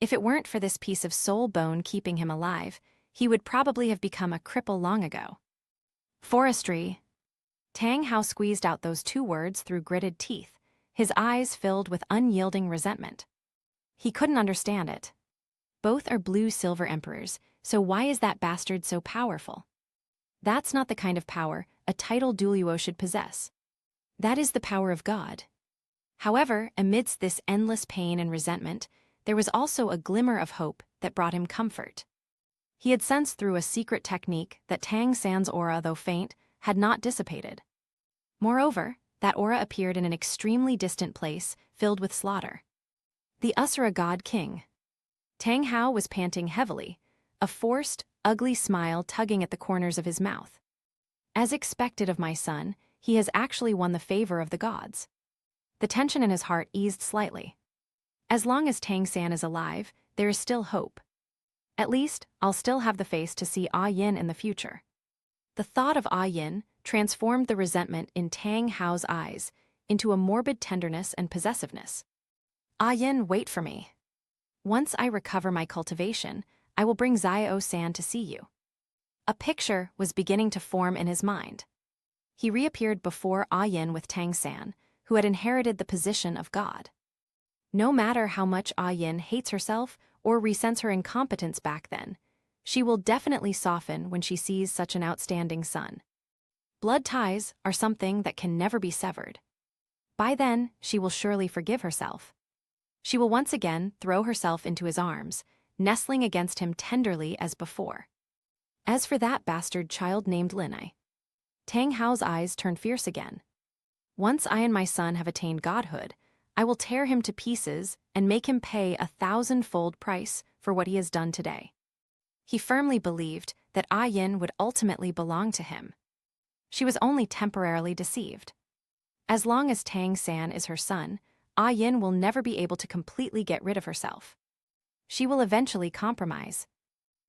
Speaker 1: If it weren't for this piece of soul bone keeping him alive, he would probably have become a cripple long ago. Forestry. Tang Hao squeezed out those 2 words through gritted teeth, his eyes filled with unyielding resentment. He couldn't understand it. Both are Blue-Silver Emperors, so why is that bastard so powerful? That's not the kind of power a titled Douluo should possess. That is the power of God. However, amidst this endless pain and resentment, there was also a glimmer of hope that brought him comfort. He had sensed through a secret technique that Tang San's aura, though faint, had not dissipated. Moreover, that aura appeared in an extremely distant place filled with slaughter. The Usura God King. Tang Hao was panting heavily, a forced, ugly smile tugging at the corners of his mouth. As expected of my son, he has actually won the favor of the gods. The tension in his heart eased slightly. As long as Tang San is alive, there is still hope. At least, I'll still have the face to see Ah Yin in the future. The thought of Ah Yin transformed the resentment in Tang Hao's eyes into a morbid tenderness and possessiveness. Ah Yin, wait for me. Once I recover my cultivation, I will bring Xiao San to see you. A picture was beginning to form in his mind. He reappeared before Ah Yin with Tang San, who had inherited the position of God. No matter how much Ah Yin hates herself or resents her incompetence back then, she will definitely soften when she sees such an outstanding son. Blood ties are something that can never be severed. By then, she will surely forgive herself. She will once again throw herself into his arms, nestling against him tenderly as before. As for that bastard child named Linai, Tang Hao's eyes turned fierce again. Once I and my son have attained godhood, I will tear him to pieces and make him pay 1,000-fold price for what he has done today. He firmly believed that Ah Yin would ultimately belong to him. She was only temporarily deceived. As long as Tang San is her son, Ah Yin will never be able to completely get rid of herself. She will eventually compromise.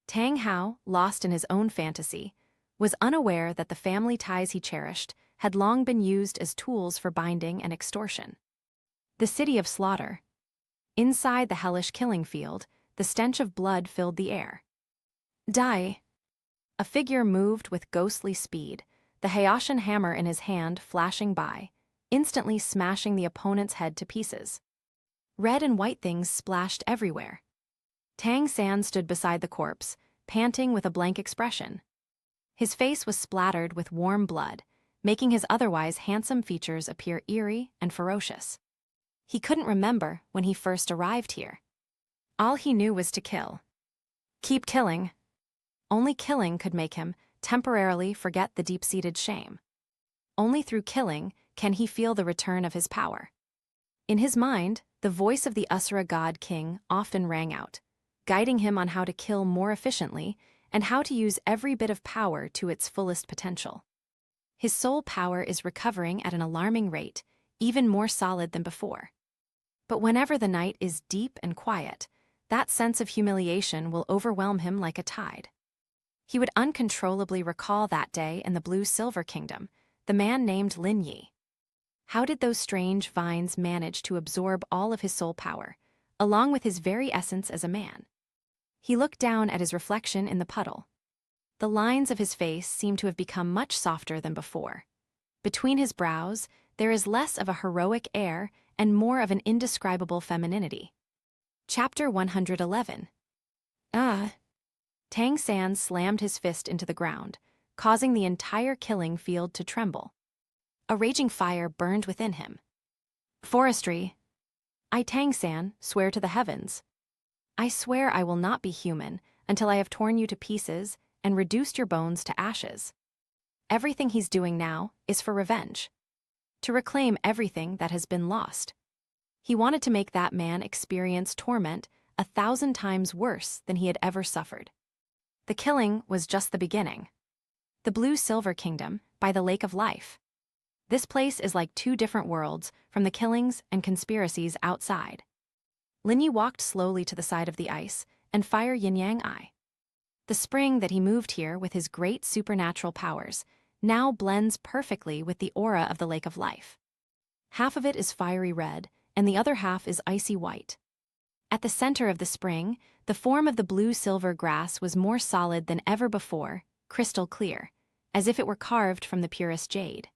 Speaker 1: Tang Hao, lost in his own fantasy, was unaware that the family ties he cherished had long been used as tools for binding and extortion. The city of slaughter. Inside the hellish killing field, the stench of blood filled the air. Die. A figure moved with ghostly speed, the Haoshan hammer in his hand flashing by, instantly smashing the opponent's head to pieces. Red and white things splashed everywhere. Tang San stood beside the corpse, panting with a blank expression. His face was splattered with warm blood, making his otherwise handsome features appear eerie and ferocious. He couldn't remember when he first arrived here. All he knew was to kill. Keep killing. Only killing could make him temporarily forget the deep-seated shame. Only through killing can he feel the return of his power. In his mind, the voice of the Asura god king often rang out, guiding him on how to kill more efficiently and how to use every bit of power to its fullest potential. His soul power is recovering at an alarming rate, even more solid than before. But whenever the night is deep and quiet, that sense of humiliation will overwhelm him like a tide. He would uncontrollably recall that day in the Blue-Silver Kingdom, the man named Lin Yi. How did those strange vines manage to absorb all of his soul power, along with his very essence as a man? He looked down at his reflection in the puddle. The lines of his face seemed to have become much softer than before. Between his brows, there is less of a heroic air and more of an indescribable femininity. Chapter 111. Ah! Tang San slammed his fist into the ground, causing the entire killing field to tremble. A raging fire burned within him. Forestry! I, Tang San, swear to the heavens. I swear I will not be human until I have torn you to pieces and reduced your bones to ashes. Everything he's doing now is for revenge. To reclaim everything that has been lost. He wanted to make that man experience torment 1,000 times worse than he had ever suffered. The killing was just the beginning. The Blue-Silver Kingdom, by the Lake of Life. This place is like two different worlds from the killings and conspiracies outside. Lin Yi walked slowly to the side of the ice and Fire Yin-Yang Eye. The spring that he moved here with his great supernatural powers now blends perfectly with the aura of the Lake of Life. Half of it is fiery red, and the other half is icy white. At the center of the spring, the form of the blue-silver grass was more solid than ever before, crystal clear, as if it were carved from the purest jade.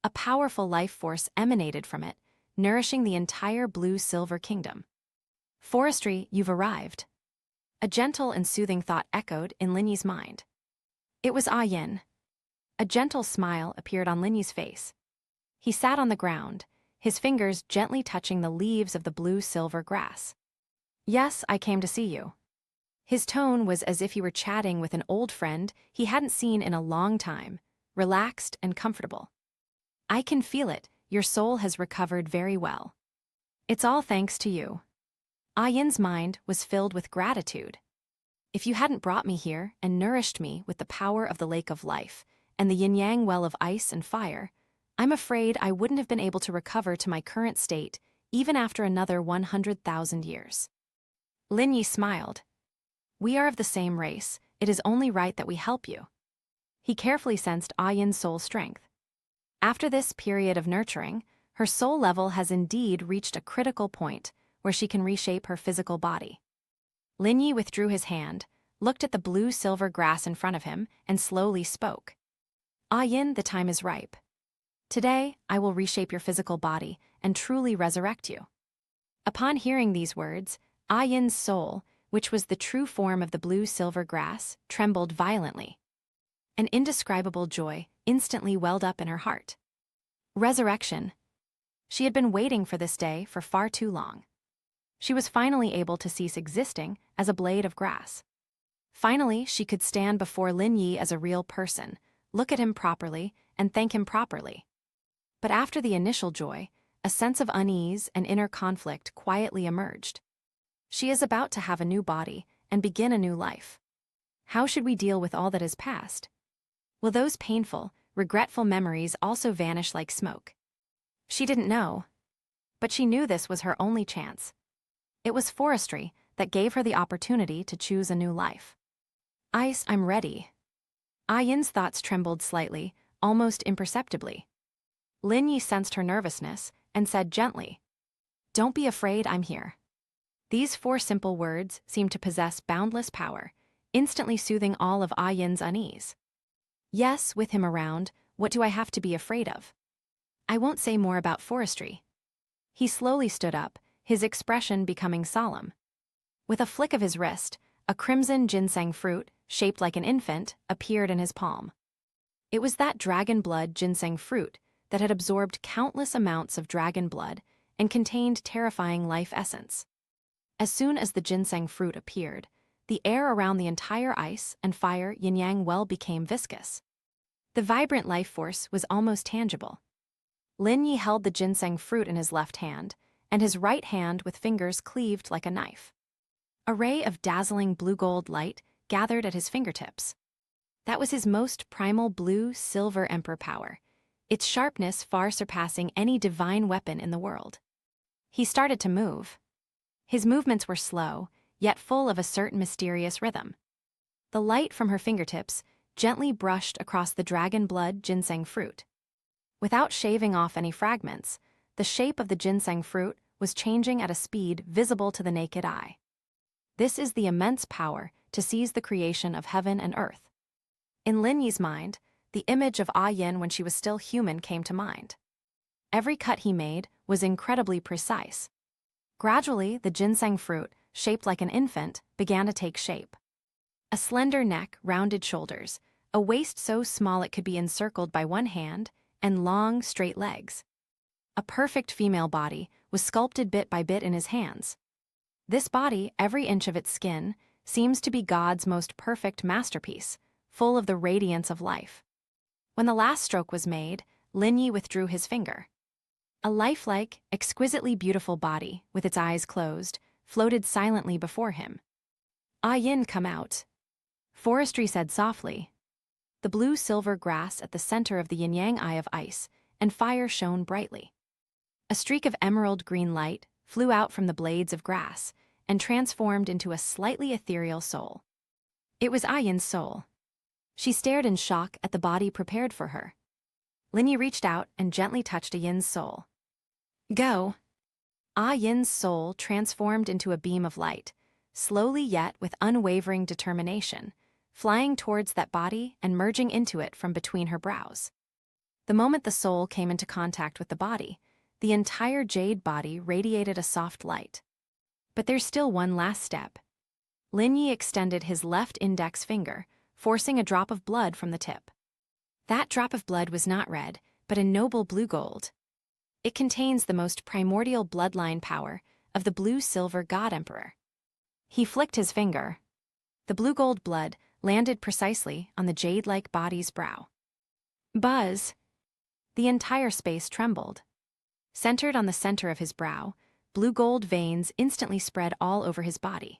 Speaker 1: A powerful life force emanated from it, nourishing the entire blue-silver kingdom. Forestry, you've arrived. A gentle and soothing thought echoed in Lin Yi's mind. It was Ah Yin. A gentle smile appeared on Lin Yi's face. He sat on the ground, his fingers gently touching the leaves of the blue-silver grass. Yes, I came to see you. His tone was as if he were chatting with an old friend he hadn't seen in a long time, relaxed and comfortable. I can feel it, your soul has recovered very well. It's all thanks to you. Ah Yin's mind was filled with gratitude. If you hadn't brought me here and nourished me with the power of the Lake of Life and the yin-yang well of ice and fire, I'm afraid I wouldn't have been able to recover to my current state even after another 100,000 years. Lin Yi smiled. We are of the same race, it is only right that we help you. He carefully sensed Ah Yin's soul strength. After this period of nurturing, her soul level has indeed reached a critical point where she can reshape her physical body. Lin Yi withdrew his hand, looked at the blue-silver grass in front of him, and slowly spoke. Ah Yin, the time is ripe. Today, I will reshape your physical body and truly resurrect you. Upon hearing these words, Ah Yin's soul, which was the true form of the blue-silver grass, trembled violently. An indescribable joy instantly welled up in her heart. Resurrection. She had been waiting for this day for far too long. She was finally able to cease existing as a blade of grass. Finally, she could stand before Lin Yi as a real person, look at him properly, and thank him properly. But after the initial joy, a sense of unease and inner conflict quietly emerged. She is about to have a new body and begin a new life. How should we deal with all that has passed? Will those painful, regretful memories also vanish like smoke? She didn't know. But she knew this was her only chance. It was forestry that gave her the opportunity to choose a new life. Ice, I'm ready. Ah Yin's thoughts trembled slightly, almost imperceptibly. Lin Yi sensed her nervousness and said gently, Don't be afraid, I'm here. These 4 simple words seemed to possess boundless power, instantly soothing all of Ah Yin's unease. Yes, with him around, what do I have to be afraid of? I won't say more about forestry. He slowly stood up, his expression becoming solemn. With a flick of his wrist, A crimson ginseng fruit, shaped like an infant, appeared in his palm. It was that dragon blood ginseng fruit that had absorbed countless amounts of dragon blood and contained terrifying life essence. As soon as the ginseng fruit appeared, the air around the entire ice and fire yin-yang well became viscous. The vibrant life force was almost tangible. Lin Yi held the ginseng fruit in his left hand, and his right hand with fingers cleaved like a knife. A ray of dazzling blue-gold light gathered at his fingertips. That was his most primal blue-silver emperor power, its sharpness far surpassing any divine weapon in the world. He started to move. His movements were slow, yet full of a certain mysterious rhythm. The light from her fingertips gently brushed across the dragon blood ginseng fruit. Without shaving off any fragments, the shape of the ginseng fruit was changing at a speed visible to the naked eye. This is the immense power to seize the creation of heaven and earth. In Lin Yi's mind, the image of Ah Yin when she was still human came to mind. Every cut he made was incredibly precise. Gradually, the ginseng fruit, shaped like an infant, began to take shape. A slender neck, rounded shoulders, a waist so small it could be encircled by one hand, and long, straight legs. A perfect female body was sculpted bit by bit in his hands. This body, every inch of its skin, seems to be God's most perfect masterpiece, full of the radiance of life. When the last stroke was made, Lin Yi withdrew his finger. A lifelike, exquisitely beautiful body, with its eyes closed, floated silently before him. "Ah Yin, come out," Forestry said softly. The blue-silver grass at the center of the yin-yang eye of ice and fire shone brightly. A streak of emerald-green light flew out from the blades of grass and transformed into a slightly ethereal soul. It was Ah Yin's soul. She stared in shock at the body prepared for her. Lin Yi reached out and gently touched Ah Yin's soul. "Go." Ah Yin's soul transformed into a beam of light, slowly yet with unwavering determination, flying towards that body and merging into it from between her brows. The moment the soul came into contact with the body, the entire jade body radiated a soft light. But there's still one last step. Lin Yi extended his left index finger, forcing a drop of blood from the tip. That drop of blood was not red, but a noble blue-gold. It contains the most primordial bloodline power of the blue-silver god emperor. He flicked his finger. The blue-gold blood landed precisely on the jade-like body's brow. Buzz! The entire space trembled. Centered on the center of his brow, blue-gold veins instantly spread all over his body.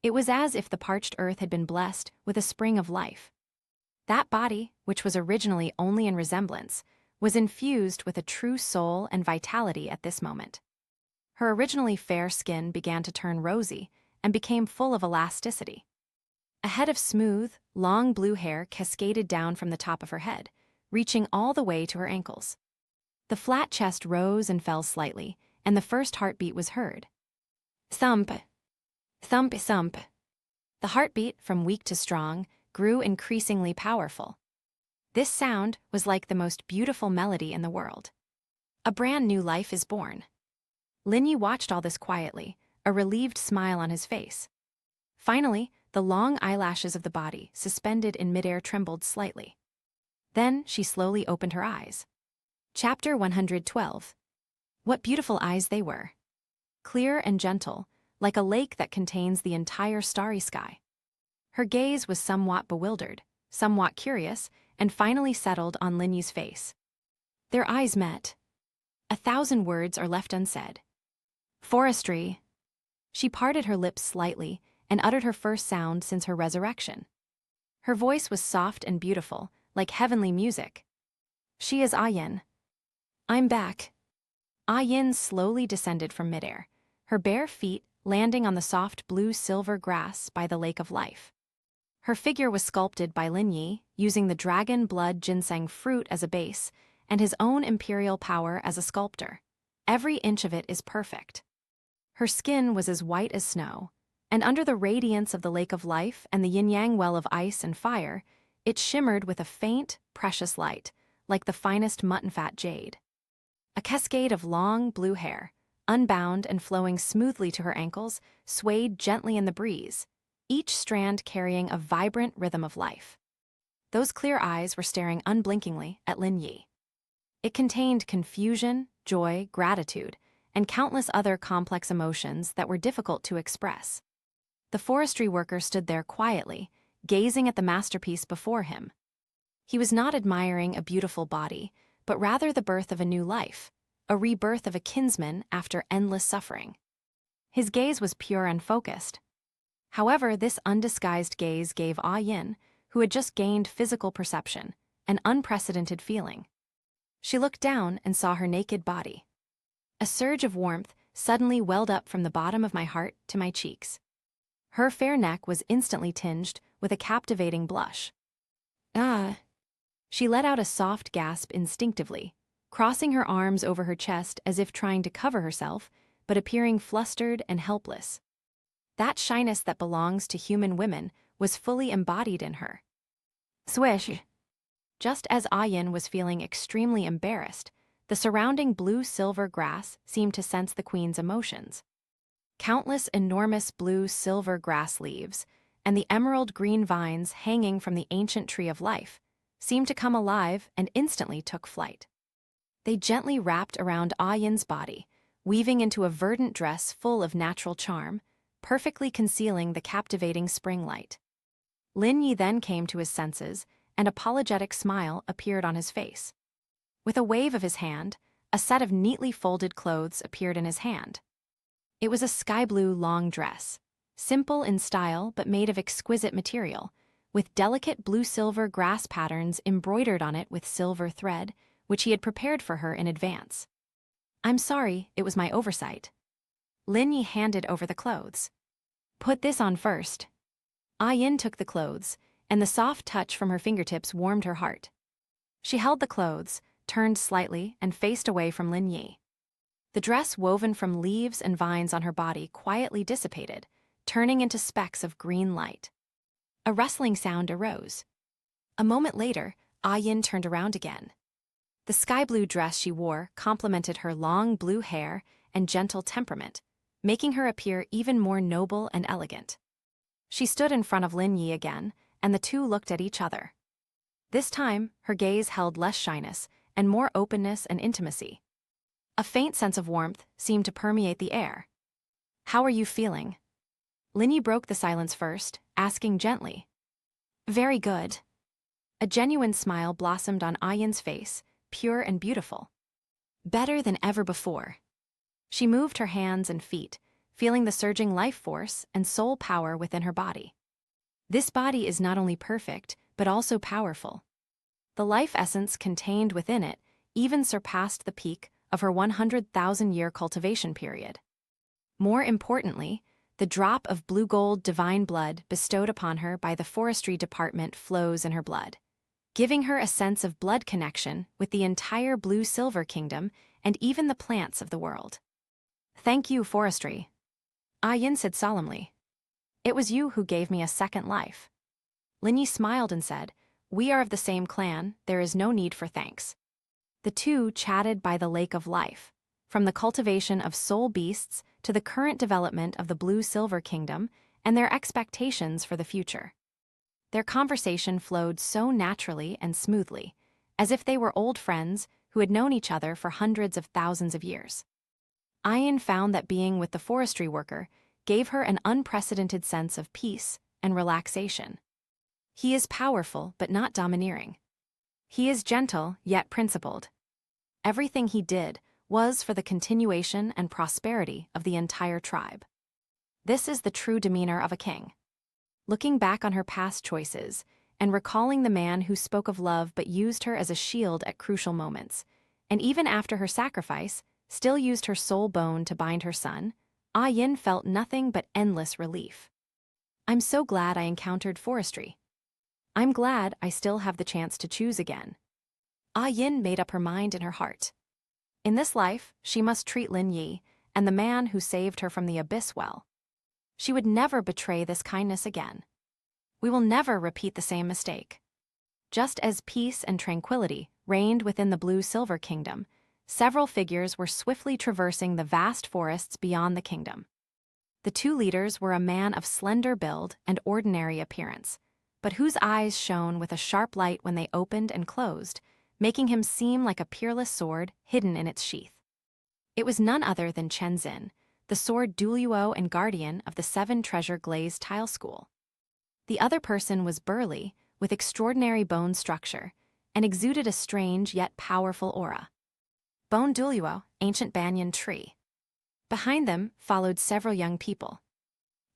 Speaker 1: It was as if the parched earth had been blessed with a spring of life. That body, which was originally only in resemblance, was infused with a true soul and vitality at this moment. Her originally fair skin began to turn rosy and became full of elasticity. A head of smooth, long blue hair cascaded down from the top of her head, reaching all the way to her ankles. The flat chest rose and fell slightly, and the first heartbeat was heard. Thump! Thump, thump. The heartbeat, from weak to strong, grew increasingly powerful. This sound was like the most beautiful melody in the world. A brand new life is born. Lin Yi watched all this quietly, a relieved smile on his face. Finally, the long eyelashes of the body, suspended in midair, trembled slightly. Then she slowly opened her eyes. Chapter 112. What beautiful eyes they were. Clear and gentle, like a lake that contains the entire starry sky. Her gaze was somewhat bewildered, somewhat curious, and finally settled on Lin Yi's face. Their eyes met. 1,000 words are left unsaid. Forestry. She parted her lips slightly and uttered her first sound since her resurrection. Her voice was soft and beautiful, like heavenly music. She is Ah Yin. I'm back. Ah Yin slowly descended from midair, her bare feet landing on the soft blue-silver grass by the lake of life. Her figure was sculpted by Lin Yi, using the dragon blood ginseng fruit as a base and his own imperial power as a sculptor. Every inch of it is perfect. Her skin was as white as snow, and under the radiance of the lake of life and the yin-yang well of ice and fire, it shimmered with a faint, precious light, like the finest mutton-fat jade. A cascade of long, blue hair, unbound and flowing smoothly to her ankles, swayed gently in the breeze, each strand carrying a vibrant rhythm of life. Those clear eyes were staring unblinkingly at Lin Yi. It contained confusion, joy, gratitude, and countless other complex emotions that were difficult to express. The forestry worker stood there quietly, gazing at the masterpiece before him. He was not admiring a beautiful body, but rather the birth of a new life, a rebirth of a kinsman after endless suffering. His gaze was pure and focused. However, this undisguised gaze gave Ah Yin, who had just gained physical perception, an unprecedented feeling. She looked down and saw her naked body. A surge of warmth suddenly welled up from the bottom of my heart to my cheeks. Her fair neck was instantly tinged with a captivating blush. Ah! She let out a soft gasp instinctively, crossing her arms over her chest as if trying to cover herself, but appearing flustered and helpless. That shyness that belongs to human women was fully embodied in her. Swish! Just as Ah Yin was feeling extremely embarrassed, the surrounding blue-silver grass seemed to sense the queen's emotions. Countless enormous blue-silver grass leaves and the emerald-green vines hanging from the ancient tree of life seemed to come alive and instantly took flight. They gently wrapped around Ah Yin's body, weaving into a verdant dress full of natural charm, perfectly concealing the captivating spring light. Lin Yi then came to his senses, and an apologetic smile appeared on his face. With a wave of his hand, a set of neatly folded clothes appeared in his hand. It was a sky-blue long dress, simple in style but made of exquisite material, with delicate blue-silver grass patterns embroidered on it with silver thread, which he had prepared for her in advance. "I'm sorry, it was my oversight." Lin Yi handed over the clothes. "Put this on first." Ah Yin took the clothes, and the soft touch from her fingertips warmed her heart. She held the clothes, turned slightly, and faced away from Lin Yi. The dress woven from leaves and vines on her body quietly dissipated, turning into specks of green light. A rustling sound arose. A moment later, Ah Yin turned around again. The sky-blue dress she wore complemented her long blue hair and gentle temperament, making her appear even more noble and elegant. She stood in front of Lin Yi again, and the two looked at each other. This time, her gaze held less shyness and more openness and intimacy. A faint sense of warmth seemed to permeate the air. "How are you feeling?" Lin Yi broke the silence first, asking gently. "Very good." A genuine smile blossomed on Ah Yin's face, pure and beautiful. "Better than ever before." She moved her hands and feet, feeling the surging life force and soul power within her body. This body is not only perfect, but also powerful. The life essence contained within it even surpassed the peak of her 100,000-year cultivation period. More importantly, the drop of blue-gold divine blood bestowed upon her by the forestry department flows in her blood, giving her a sense of blood connection with the entire blue-silver kingdom and even the plants of the world. "Thank you, forestry," Ah Yin said solemnly. "It was you who gave me a second life." Lin Yi smiled and said, "We are of the same clan, there is no need for thanks." The two chatted by the lake of life, from the cultivation of soul beasts to the current development of the blue-silver kingdom and their expectations for the future. Their conversation flowed so naturally and smoothly, as if they were old friends who had known each other for hundreds of thousands of years. Ah Yin found that being with the forestry worker gave her an unprecedented sense of peace and relaxation. He is powerful but not domineering. He is gentle yet principled. Everything he did was for the continuation and prosperity of the entire tribe. This is the true demeanor of a king. Looking back on her past choices and recalling the man who spoke of love but used her as a shield at crucial moments, and even after her sacrifice, still used her soul bone to bind her son, Ah Yin felt nothing but endless relief. "I'm so glad I encountered forestry. I'm glad I still have the chance to choose again." Ah Yin made up her mind in her heart. In this life, she must treat Lin Yi and the man who saved her from the abyss well. She would never betray this kindness again. We will never repeat the same mistake. Just as peace and tranquility reigned within the blue-silver kingdom, several figures were swiftly traversing the vast forests beyond the kingdom. The two leaders were a man of slender build and ordinary appearance, but whose eyes shone with a sharp light when they opened and closed, making him seem like a peerless sword hidden in its sheath. It was none other than Chen Zin, the sword Douluo and guardian of the Seven Treasure Glazed Tile School. The other person was burly, with extraordinary bone structure, and exuded a strange yet powerful aura. Bone Douluo, ancient banyan tree. Behind them followed several young people.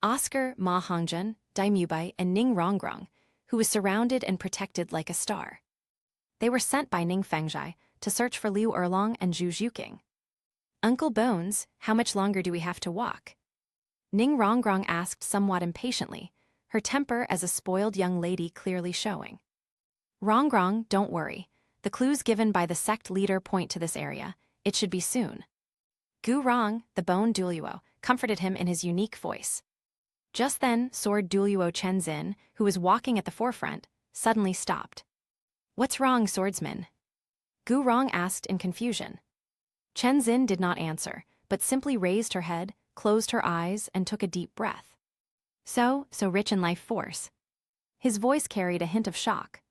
Speaker 1: Oscar Ma Hongjun, Daimubai, and Ning Rongrong, who was surrounded and protected like a star. They were sent by Ning Fengzhai to search for Liu Erlong and Zhu Zhuqing. Uncle Bones, how much longer do we have to walk? Ning Rongrong asked somewhat impatiently, her temper as a spoiled young lady clearly showing. Rongrong, don't worry. The clues given by the sect leader point to this area. It should be soon. Gu Rong, the Bone Douluo, comforted him in his unique voice. Just then, Sword Douluo Chen Zin, who was walking at the forefront, suddenly stopped. What's wrong, swordsman? Gu Rong asked in confusion. Chen Zin did not answer, but simply raised her head, closed her eyes, and took a deep breath. So rich in life force. His voice carried a hint of shock.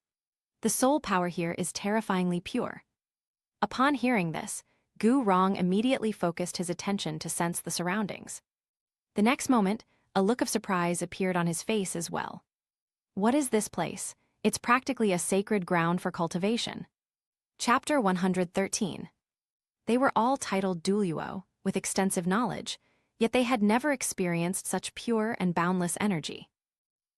Speaker 1: The soul power here is terrifyingly pure. Upon hearing this, Gu Rong immediately focused his attention to sense the surroundings. The next moment, a look of surprise appeared on his face as well. What is this place? It's practically a sacred ground for cultivation. Chapter 113. They were all titled Douluo, with extensive knowledge, yet they had never experienced such pure and boundless energy.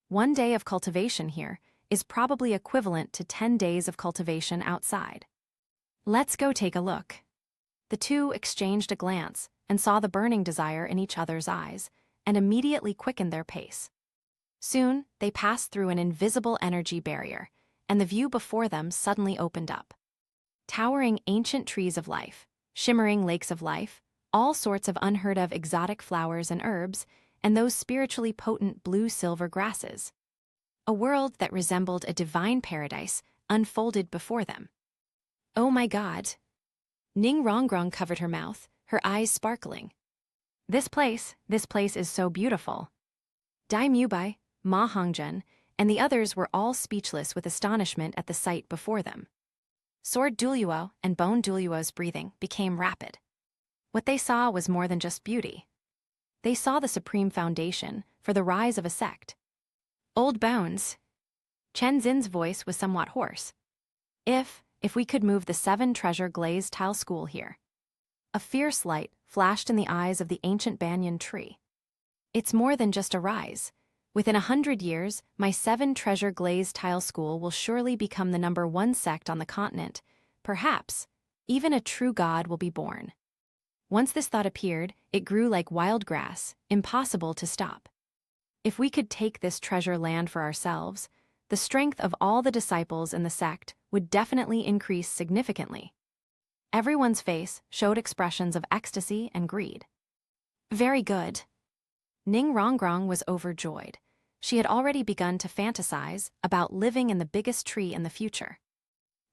Speaker 1: 1 day of cultivation here is probably equivalent to 10 days of cultivation outside. Let's go take a look. The two exchanged a glance and saw the burning desire in each other's eyes, and immediately quickened their pace. Soon, they passed through an invisible energy barrier, and the view before them suddenly opened up. Towering ancient trees of life, shimmering lakes of life, all sorts of unheard-of exotic flowers and herbs, and those spiritually potent blue-silver grasses. A world that resembled a divine paradise unfolded before them. Oh my God! Ning Rongrong covered her mouth, her eyes sparkling. This place is so beautiful. Dai Mubai, Ma Hongjun, and the others were all speechless with astonishment at the sight before them. Sword Douluo and Bone Douluo's breathing became rapid. What they saw was more than just beauty. They saw the supreme foundation for the rise of a sect. Old Bones. Chen Zin's voice was somewhat hoarse. If we could move the Seven Treasure Glazed Tile School here. A fierce light flashed in the eyes of the ancient banyan tree. It's more than just a rise. Within 100 years, my Seven Treasure Glazed Tile School will surely become the #1 sect on the continent. Perhaps, even a true god will be born. Once this thought appeared, it grew like wild grass, impossible to stop. If we could take this treasure land for ourselves, the strength of all the disciples in the sect would definitely increase significantly. Everyone's face showed expressions of ecstasy and greed. Very good. Ning Rongrong was overjoyed. She had already begun to fantasize about living in the biggest tree in the future.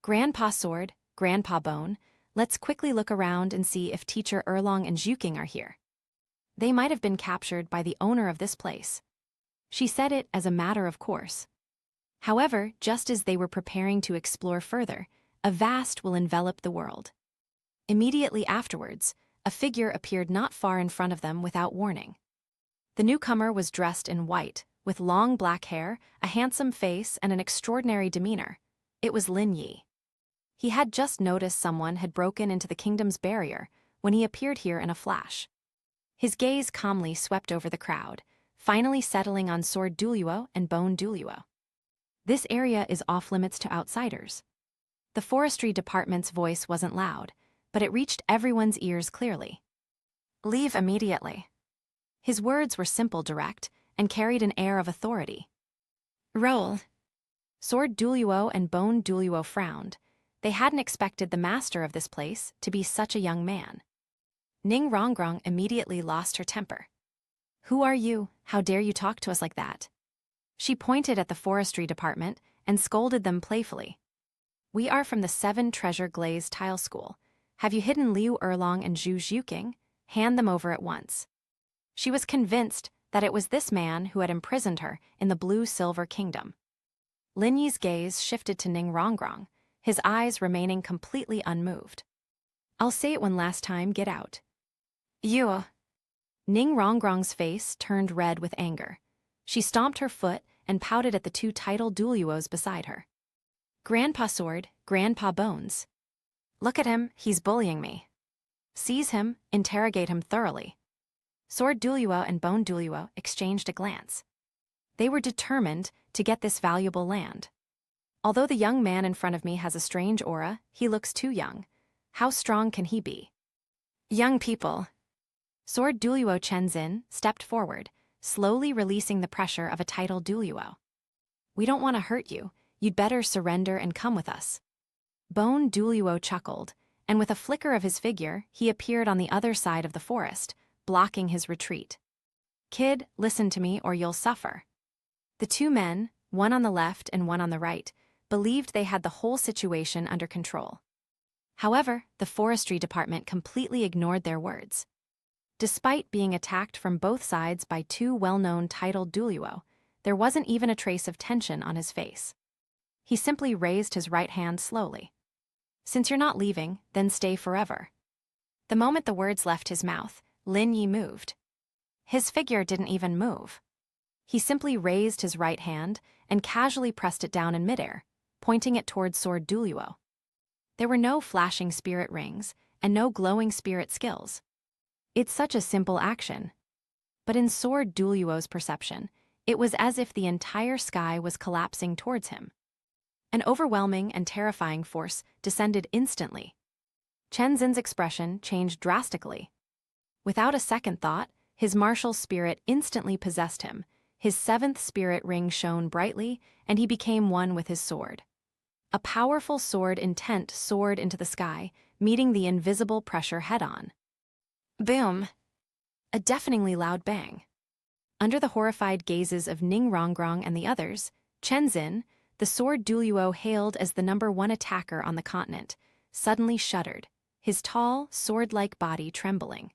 Speaker 1: Grandpa Sword, Grandpa Bone, let's quickly look around and see if Teacher Erlong and Zhuqing are here. They might have been captured by the owner of this place. She said it as a matter of course. However, just as they were preparing to explore further, a vast will envelop the world. Immediately afterwards, a figure appeared not far in front of them without warning. The newcomer was dressed in white, with long black hair, a handsome face, and an extraordinary demeanor. It was Lin Yi. He had just noticed someone had broken into the kingdom's barrier when he appeared here in a flash. His gaze calmly swept over the crowd, finally settling on Sword Douluo and Bone Douluo. This area is off-limits to outsiders. The forestry department's voice wasn't loud, but it reached everyone's ears clearly. Leave immediately. His words were simple, direct, and carried an air of authority. Roll. Sword Douluo and Bone Douluo frowned. They hadn't expected the master of this place to be such a young man. Ning Rongrong immediately lost her temper. Who are you? How dare you talk to us like that? She pointed at the forestry department and scolded them playfully. We are from the Seven Treasure Glazed Tile School. Have you hidden Liu Erlong and Zhu Zhuqing? Hand them over at once. She was convinced that it was this man who had imprisoned her in the blue-silver kingdom. Lin Yi's gaze shifted to Ning Rongrong, his eyes remaining completely unmoved. "I'll say it one last time, get out." "You." Ning Rongrong's face turned red with anger. She stomped her foot and pouted at the two titled Douluos beside her. "Grandpa Sword, Grandpa Bones. Look at him, he's bullying me. Seize him, interrogate him thoroughly." Sword Douluo and Bone Douluo exchanged a glance. They were determined to get this valuable land. "Although the young man in front of me has a strange aura, he looks too young. How strong can he be?" "Young people." Sword Douluo Chenzin stepped forward, slowly releasing the pressure of a titled Douluo. "We don't want to hurt you. You'd better surrender and come with us." Bone Douluo chuckled, and with a flicker of his figure, he appeared on the other side of the forest, blocking his retreat. "Kid, listen to me or you'll suffer." The two men, one on the left and one on the right, believed they had the whole situation under control. However, the forestry department completely ignored their words. Despite being attacked from both sides by two well-known titled Douluo, there wasn't even a trace of tension on his face. He simply raised his right hand slowly. "Since you're not leaving, then stay forever." The moment the words left his mouth, Lin Yi moved. His figure didn't even move. He simply raised his right hand and casually pressed it down in midair, pointing it towards Sword Douluo. There were no flashing spirit rings and no glowing spirit skills. It's such a simple action. But in Sword Douluo's perception, it was as if the entire sky was collapsing towards him. An overwhelming and terrifying force descended instantly. Chenzin's expression changed drastically. Without a second thought, his martial spirit instantly possessed him. His seventh spirit ring shone brightly, and he became one with his sword. A powerful sword intent soared into the sky, meeting the invisible pressure head-on. Boom! A deafeningly loud bang. Under the horrified gazes of Ning Rongrong and the others, Chenzin, the Sword Douluo hailed as the #1 attacker on the continent, suddenly shuddered, his tall, sword-like body trembling.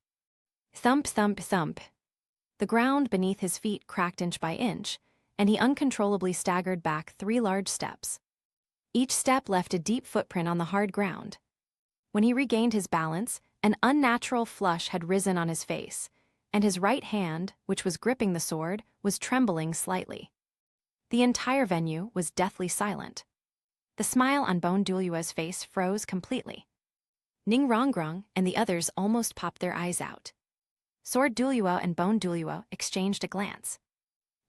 Speaker 1: Thump, thump, thump. The ground beneath his feet cracked inch by inch, and he uncontrollably staggered back 3 large steps. Each step left a deep footprint on the hard ground. When he regained his balance, an unnatural flush had risen on his face, and his right hand, which was gripping the sword, was trembling slightly. The entire venue was deathly silent. The smile on Bone Douluo's face froze completely. Ning Rongrong and the others almost popped their eyes out. Sword Douluo and Bone Douluo exchanged a glance.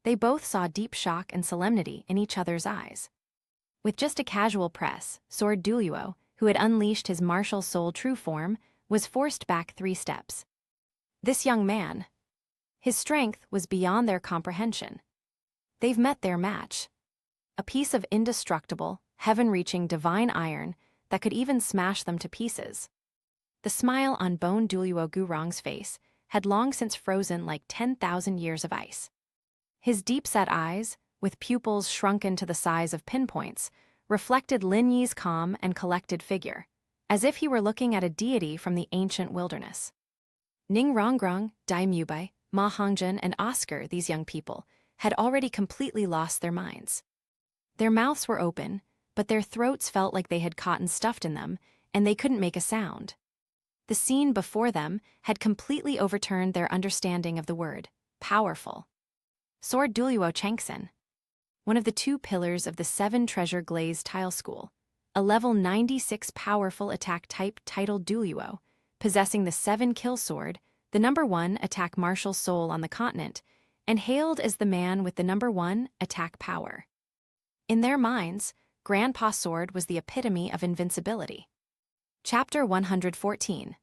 Speaker 1: They both saw deep shock and solemnity in each other's eyes. With just a casual press, Sword Douluo, who had unleashed his martial soul true form, was forced back 3 steps. This young man. His strength was beyond their comprehension. They've met their match. A piece of indestructible, heaven-reaching divine iron that could even smash them to pieces. The smile on Bone Douluo Gurong's face had long since frozen like 10,000 years of ice. His deep-set eyes, with pupils shrunken to the size of pinpoints, reflected Lin Yi's calm and collected figure, as if he were looking at a deity from the ancient wilderness. Ning Rongrong, Dai Mubai, Ma Hongjin, and Oscar, these young people, had already completely lost their minds. Their mouths were open, but their throats felt like they had cotton stuffed in them, and they couldn't make a sound. The scene before them had completely overturned their understanding of the word, powerful. Sword Douluo Changsen, one of the 2 pillars of the 7 treasure glazed tile school, a level 96 powerful attack type titled Douluo, possessing the 7-kill sword, the #1 attack martial soul on the continent, and hailed as the man with the #1 attack power. In their minds, Grandpa Sword was the epitome of invincibility. Chapter 114.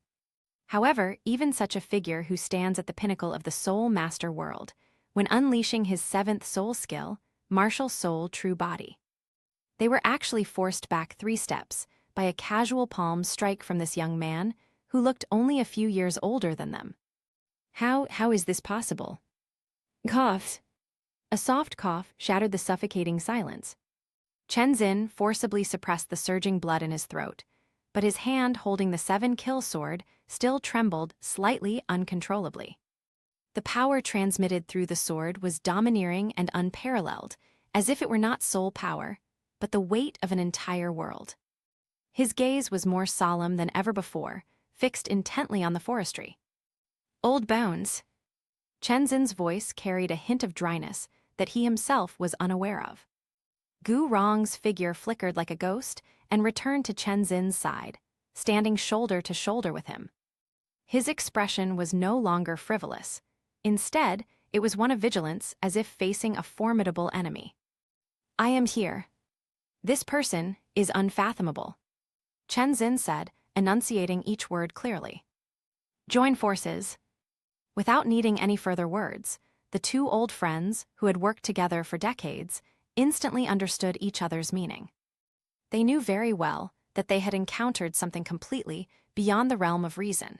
Speaker 1: However, even such a figure who stands at the pinnacle of the soul master world, when unleashing his 7th soul skill, martial soul true body. They were actually forced back 3 steps by a casual palm strike from this young man who looked only a few years older than them. How is this possible? Coughs. A soft cough shattered the suffocating silence. Chenzin forcibly suppressed the surging blood in his throat, but his hand holding the 7-kill sword still trembled slightly uncontrollably. The power transmitted through the sword was domineering and unparalleled, as if it were not soul power, but the weight of an entire world. His gaze was more solemn than ever before, fixed intently on the forestry. Old bones. Chen Xin's voice carried a hint of dryness that he himself was unaware of. Gu Rong's figure flickered like a ghost and returned to Chen Xin's side, standing shoulder to shoulder with him. His expression was no longer frivolous. Instead, it was one of vigilance, as if facing a formidable enemy. I am here. This person is unfathomable, Chen Xin said, enunciating each word clearly. Join forces. Without needing any further words, the two old friends, who had worked together for decades, instantly understood each other's meaning. They knew very well that they had encountered something completely beyond the realm of reason.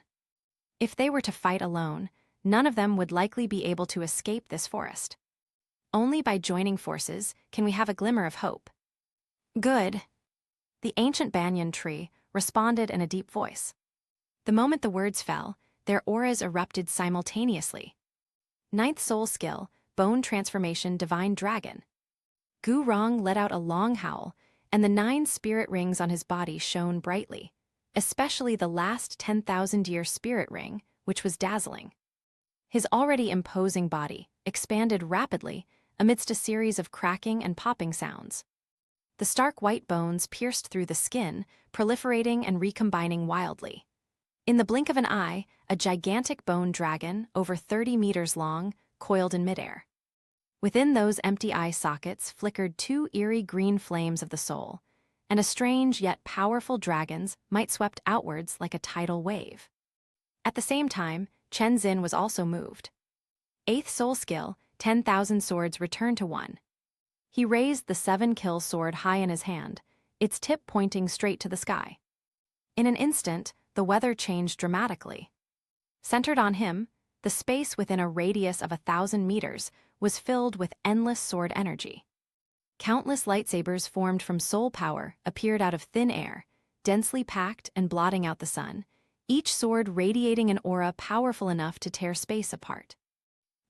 Speaker 1: If they were to fight alone, none of them would likely be able to escape this forest. Only by joining forces can we have a glimmer of hope. Good. The ancient banyan tree responded in a deep voice. The moment the words fell, their auras erupted simultaneously. Ninth soul skill, bone transformation divine dragon. Gu Rong let out a long howl, and the 9 spirit rings on his body shone brightly, especially the last 10,000-year spirit ring, which was dazzling. His already imposing body expanded rapidly amidst a series of cracking and popping sounds. The stark white bones pierced through the skin, proliferating and recombining wildly. In the blink of an eye, a gigantic bone dragon, over 30 meters long, coiled in midair. Within those empty eye sockets flickered 2 eerie green flames of the soul, and a strange yet powerful dragon's might swept outwards like a tidal wave. At the same time, Chen Xin was also moved. 8th soul skill, 10,000 swords returned to 1. He raised the 7-kill sword high in his hand, its tip pointing straight to the sky. In an instant, the weather changed dramatically. Centered on him, the space within a radius of 1,000 meters was filled with endless sword energy. Countless lightsabers formed from soul power appeared out of thin air, densely packed and blotting out the sun, each sword radiating an aura powerful enough to tear space apart.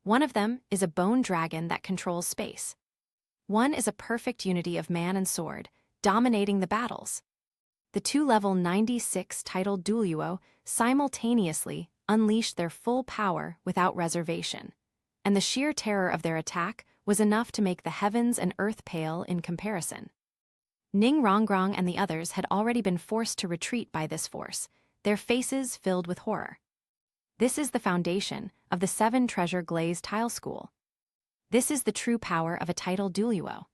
Speaker 1: One of them is a bone dragon that controls space. One is a perfect unity of man and sword, dominating the battles. The 2 level 96 titled Douluo simultaneously unleashed their full power without reservation, and the sheer terror of their attack was enough to make the heavens and earth pale in comparison. Ning Rongrong and the others had already been forced to retreat by this force, their faces filled with horror. This is the foundation of the 7 treasure glazed tile school. This is the true power of a titled Douluo.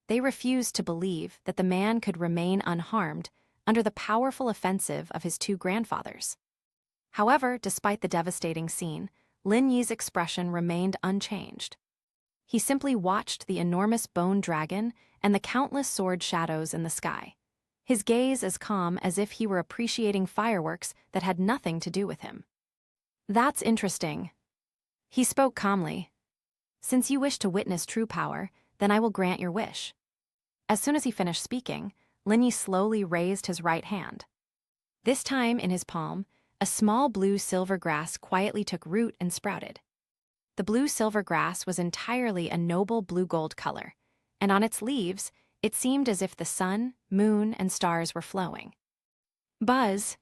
Speaker 1: They refused to believe that the man could remain unharmed under the powerful offensive of his 2 grandfathers. However, despite the devastating scene, Lin Yi's expression remained unchanged. He simply watched the enormous bone dragon and the countless sword shadows in the sky, his gaze as calm as if he were appreciating fireworks that had nothing to do with him. That's interesting. He spoke calmly. Since you wish to witness true power, then I will grant your wish. As soon as he finished speaking, Lin Yi slowly raised his right hand. This time, in his palm, a small blue-silver grass quietly took root and sprouted. The blue-silver grass was entirely a noble blue-gold color, and on its leaves, it seemed as if the sun, moon, and stars were flowing. Buzz!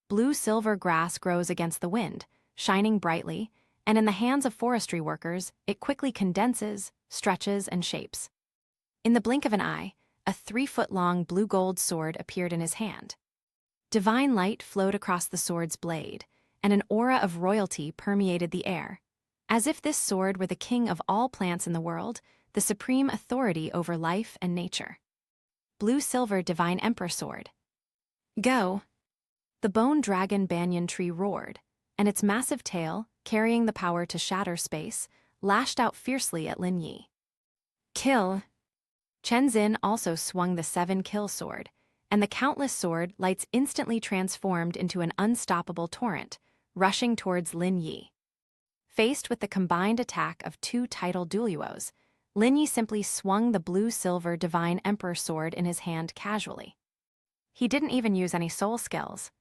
Speaker 1: Blue-silver grass grows against the wind, shining brightly, and in the hands of forestry workers, it quickly condenses, stretches, and shapes. In the blink of an eye, a 3-foot-long blue-gold sword appeared in his hand. Divine light flowed across the sword's blade, and an aura of royalty permeated the air, as if this sword were the king of all plants in the world, the supreme authority over life and nature. Blue-silver divine emperor sword. Go! The bone dragon banyan tree roared, and its massive tail, carrying the power to shatter space, lashed out fiercely at Lin Yi. Kill! Chen Xin also swung the 7-kill sword, and the countless sword lights instantly transformed into an unstoppable torrent, rushing towards Lin Yi. Faced with the combined attack of 2 titled Douluos, Lin Yi simply swung the blue-silver divine emperor sword in his hand casually. He didn't even use any soul skills.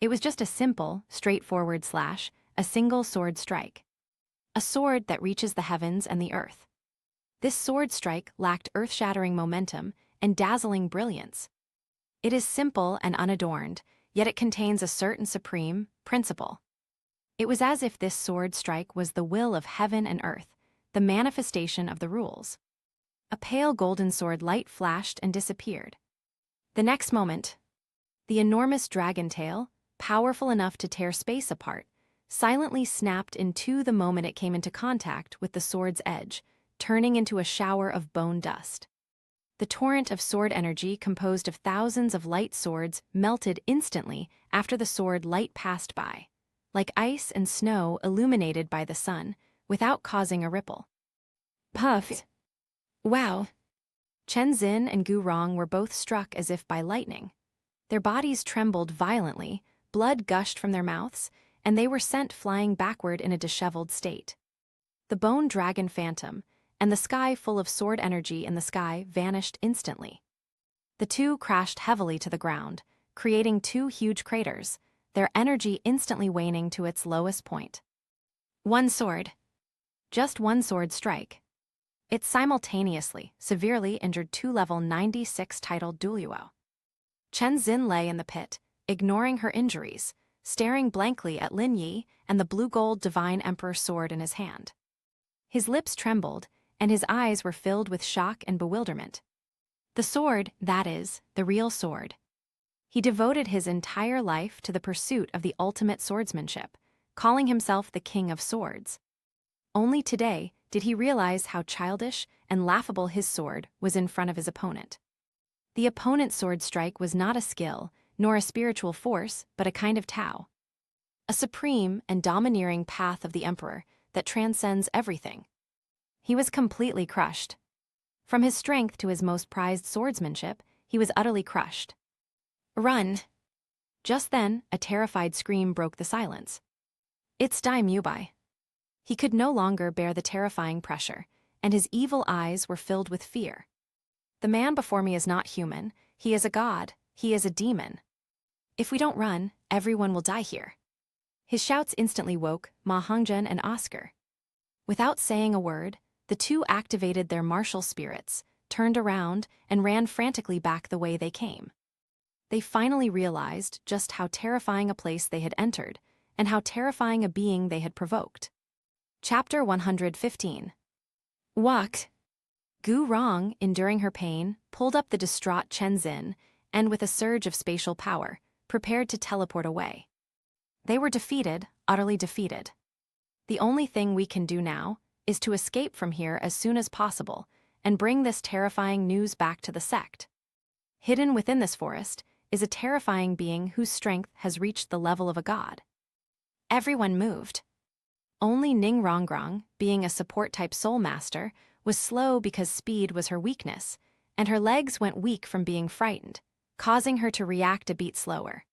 Speaker 1: It was just a simple, straightforward slash, a single sword strike. a sword that reaches the heavens and the earth. This sword strike lacked earth-shattering momentum and dazzling brilliance. It is simple and unadorned, yet it contains a certain supreme principle. It was as if this sword strike was the will of heaven and earth, the manifestation of the rules. A pale golden sword light flashed and disappeared. The next moment, the enormous dragon tail, powerful enough to tear space apart, silently snapped in two the moment it came into contact with the sword's edge, turning into a shower of bone dust. The torrent of sword energy composed of thousands of light swords melted instantly after the sword light passed by, like ice and snow illuminated by the sun, without causing a ripple. Puffed. Wow. Chen Xin and Gu Rong were both struck as if by lightning. Their bodies trembled violently, blood gushed from their mouths, and they were sent flying backward in a disheveled state. The bone dragon phantom, and the sky full of sword energy in the sky vanished instantly. The two crashed heavily to the ground, creating two huge craters, their energy instantly waning to its lowest point. One sword. Just one sword strike. It simultaneously, severely injured two-level 96 titled Douluo. Chen Xin lay in the pit, ignoring her injuries, staring blankly at Lin Yi and the blue-gold divine emperor sword in his hand. His lips trembled, and his eyes were filled with shock and bewilderment. The sword, that is, the real sword. He devoted his entire life to the pursuit of the ultimate swordsmanship, calling himself the King of Swords. Only today did he realize how childish and laughable his sword was in front of his opponent. The opponent's sword strike was not a skill, nor a spiritual force, but a kind of Tao. A supreme and domineering path of the emperor that transcends everything. He was completely crushed. From his strength to his most prized swordsmanship, he was utterly crushed. Run! Just then, a terrified scream broke the silence. It's Dai Mubai. He could no longer bear the terrifying pressure, and his evil eyes were filled with fear. The man before me is not human, he is a god, he is a demon. If we don't run, everyone will die here. His shouts instantly woke Ma Hongzhen and Oscar. Without saying a word, the two activated their martial spirits, turned around, and ran frantically back the way they came. They finally realized just how terrifying a place they had entered, and how terrifying a being they had provoked. Chapter 115. Walked. Gu Rong, enduring her pain, pulled up the distraught Chen Xin, and with a surge of spatial power, prepared to teleport away. They were defeated, utterly defeated. The only thing we can do now is to escape from here as soon as possible and bring this terrifying news back to the sect. Hidden within this forest is a terrifying being whose strength has reached the level of a god. Everyone moved. Only Ning Rongrong, being a support-type soul master, was slow because speed was her weakness, and her legs went weak from being frightened, causing her to react a beat slower.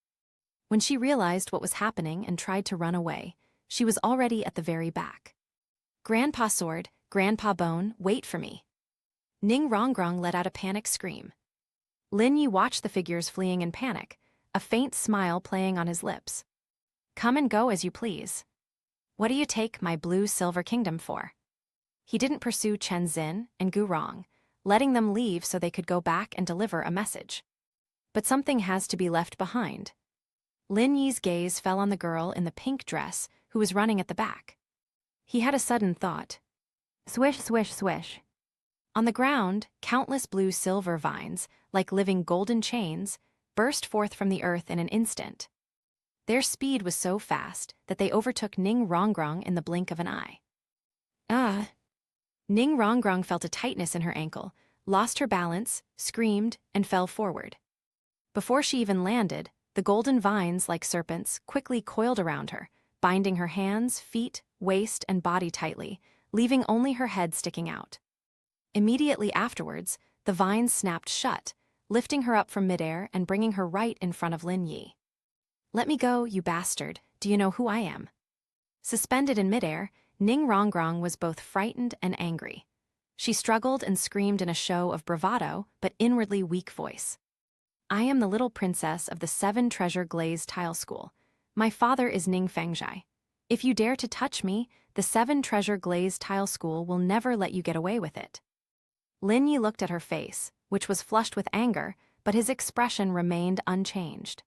Speaker 1: When she realized what was happening and tried to run away, she was already at the very back. Grandpa Sword, Grandpa Bone, wait for me. Ning Rongrong let out a panic scream. Lin Yi watched the figures fleeing in panic, a faint smile playing on his lips. Come and go as you please. What do you take my blue-silver kingdom for? He didn't pursue Chen Xin and Gu Rong, letting them leave so they could go back and deliver a message. But something has to be left behind. Lin Yi's gaze fell on the girl in the pink dress who was running at the back. He had a sudden thought. Swish, swish, swish. On the ground, countless blue-silver vines, like living golden chains, burst forth from the earth in an instant. Their speed was so fast that they overtook Ning Rongrong in the blink of an eye. Ah! Ning Rongrong felt a tightness in her ankle, lost her balance, screamed, and fell forward. Before she even landed, the golden vines, like serpents, quickly coiled around her, binding her hands, feet, waist, and body tightly, leaving only her head sticking out. Immediately afterwards, the vines snapped shut, lifting her up from midair and bringing her right in front of Lin Yi. Let me go, you bastard, do you know who I am? Suspended in midair, Ning Rongrong was both frightened and angry. She struggled and screamed in a show of bravado, but inwardly weak voice. I am the little princess of the 7 treasure glazed tile school. My father is Ning Fengzhai. If you dare to touch me, the 7-treasure glazed tile school will never let you get away with it. Lin Yi looked at her face, which was flushed with anger, but his expression remained unchanged.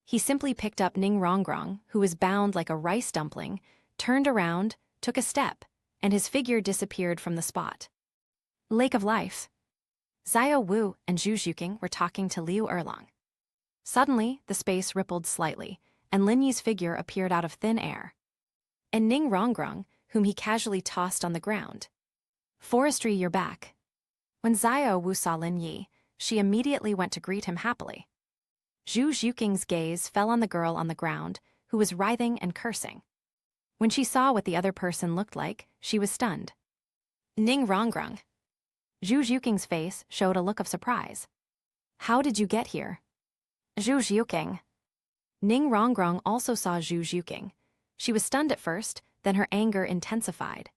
Speaker 1: He simply picked up Ning Rongrong, who was bound like a rice dumpling, turned around, took a step, and his figure disappeared from the spot. Lake of Life. Xiao Wu and Zhu Zhuqing were talking to Liu Erlong. Suddenly, the space rippled slightly, and Lin Yi's figure appeared out of thin air. And Ning Rongrong, whom he casually tossed on the ground. Forestry, you're back. When Xiao Wu saw Lin Yi, she immediately went to greet him happily. Zhu Zhuqing's gaze fell on the girl on the ground, who was writhing and cursing. When she saw what the other person looked like, she was stunned. Ning Rongrong. Zhu Zhuqing's face showed a look of surprise. How did you get here? Zhu Zhuqing. Ning Rongrong also saw Zhu Zhuqing. She was stunned at first, then her anger intensified.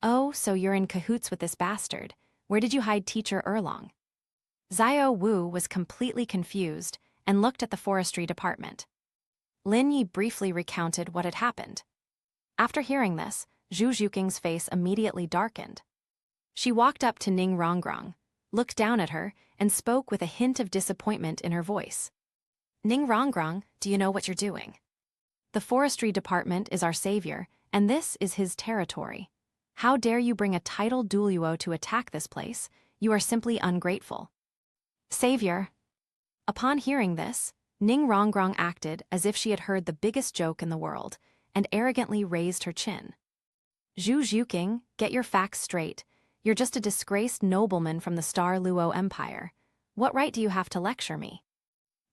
Speaker 1: Oh, so you're in cahoots with this bastard. Where did you hide Teacher Erlong? Xiao Wu was completely confused and looked at the forestry department. Lin Yi briefly recounted what had happened. After hearing this, Zhu Zhuqing's face immediately darkened. She walked up to Ning Rongrong, looked down at her, and spoke with a hint of disappointment in her voice. Ning Rongrong, do you know what you're doing? The forestry department is our savior, and this is his territory. How dare you bring a titled Douluo to attack this place? You are simply ungrateful. Savior. Upon hearing this, Ning Rongrong acted as if she had heard the biggest joke in the world, and arrogantly raised her chin. Zhu Zhuqing, get your facts straight. You're just a disgraced nobleman from the Star Luo Empire. What right do you have to lecture me?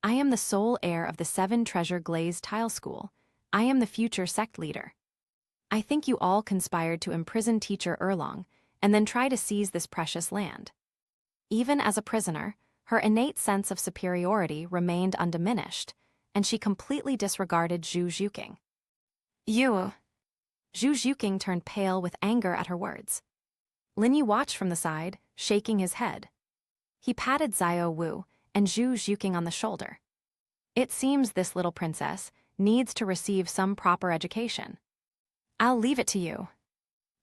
Speaker 1: I am the sole heir of the 7-treasure glazed tile school. I am the future sect leader. I think you all conspired to imprison Teacher Erlong, and then try to seize this precious land. Even as a prisoner, her innate sense of superiority remained undiminished, and she completely disregarded Zhu Zhuqing. You. Zhu Zhuqing turned pale with anger at her words. Lin Yi watched from the side, shaking his head. He patted Xiao Wu and Zhu Zhuqing on the shoulder. It seems this little princess needs to receive some proper education. I'll leave it to you.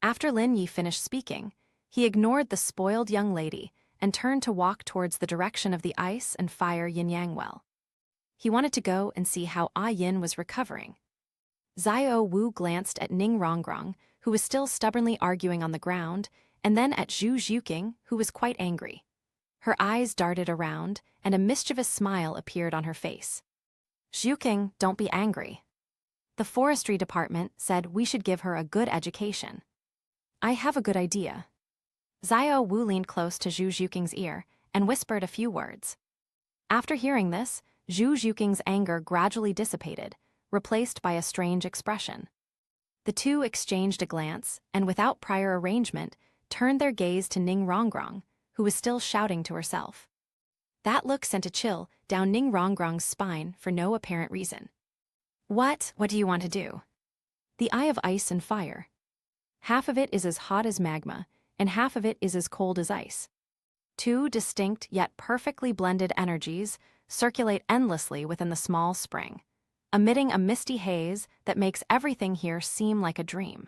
Speaker 1: After Lin Yi finished speaking, he ignored the spoiled young lady and turned to walk towards the direction of the ice and fire yin-yang well. He wanted to go and see how Ah Yin was recovering. Xiao Wu glanced at Ning Rongrong, who was still stubbornly arguing on the ground, and then at Zhu Zhuqing, who was quite angry. Her eyes darted around, and a mischievous smile appeared on her face. Zhuqing, don't be angry. The forestry department said we should give her a good education. I have a good idea. Xiao Wu leaned close to Zhu Zhuqing's ear and whispered a few words. After hearing this, Zhu Zhuqing's anger gradually dissipated, replaced by a strange expression. The two exchanged a glance, and without prior arrangement, turned their gaze to Ning Rongrong, who was still shouting to herself. That look sent a chill down Ning Rongrong's spine for no apparent reason. What do you want to do? The eye of ice and fire. Half of it is as hot as magma, and half of it is as cold as ice. Two distinct yet perfectly blended energies circulate endlessly within the small spring, emitting a misty haze that makes everything here seem like a dream.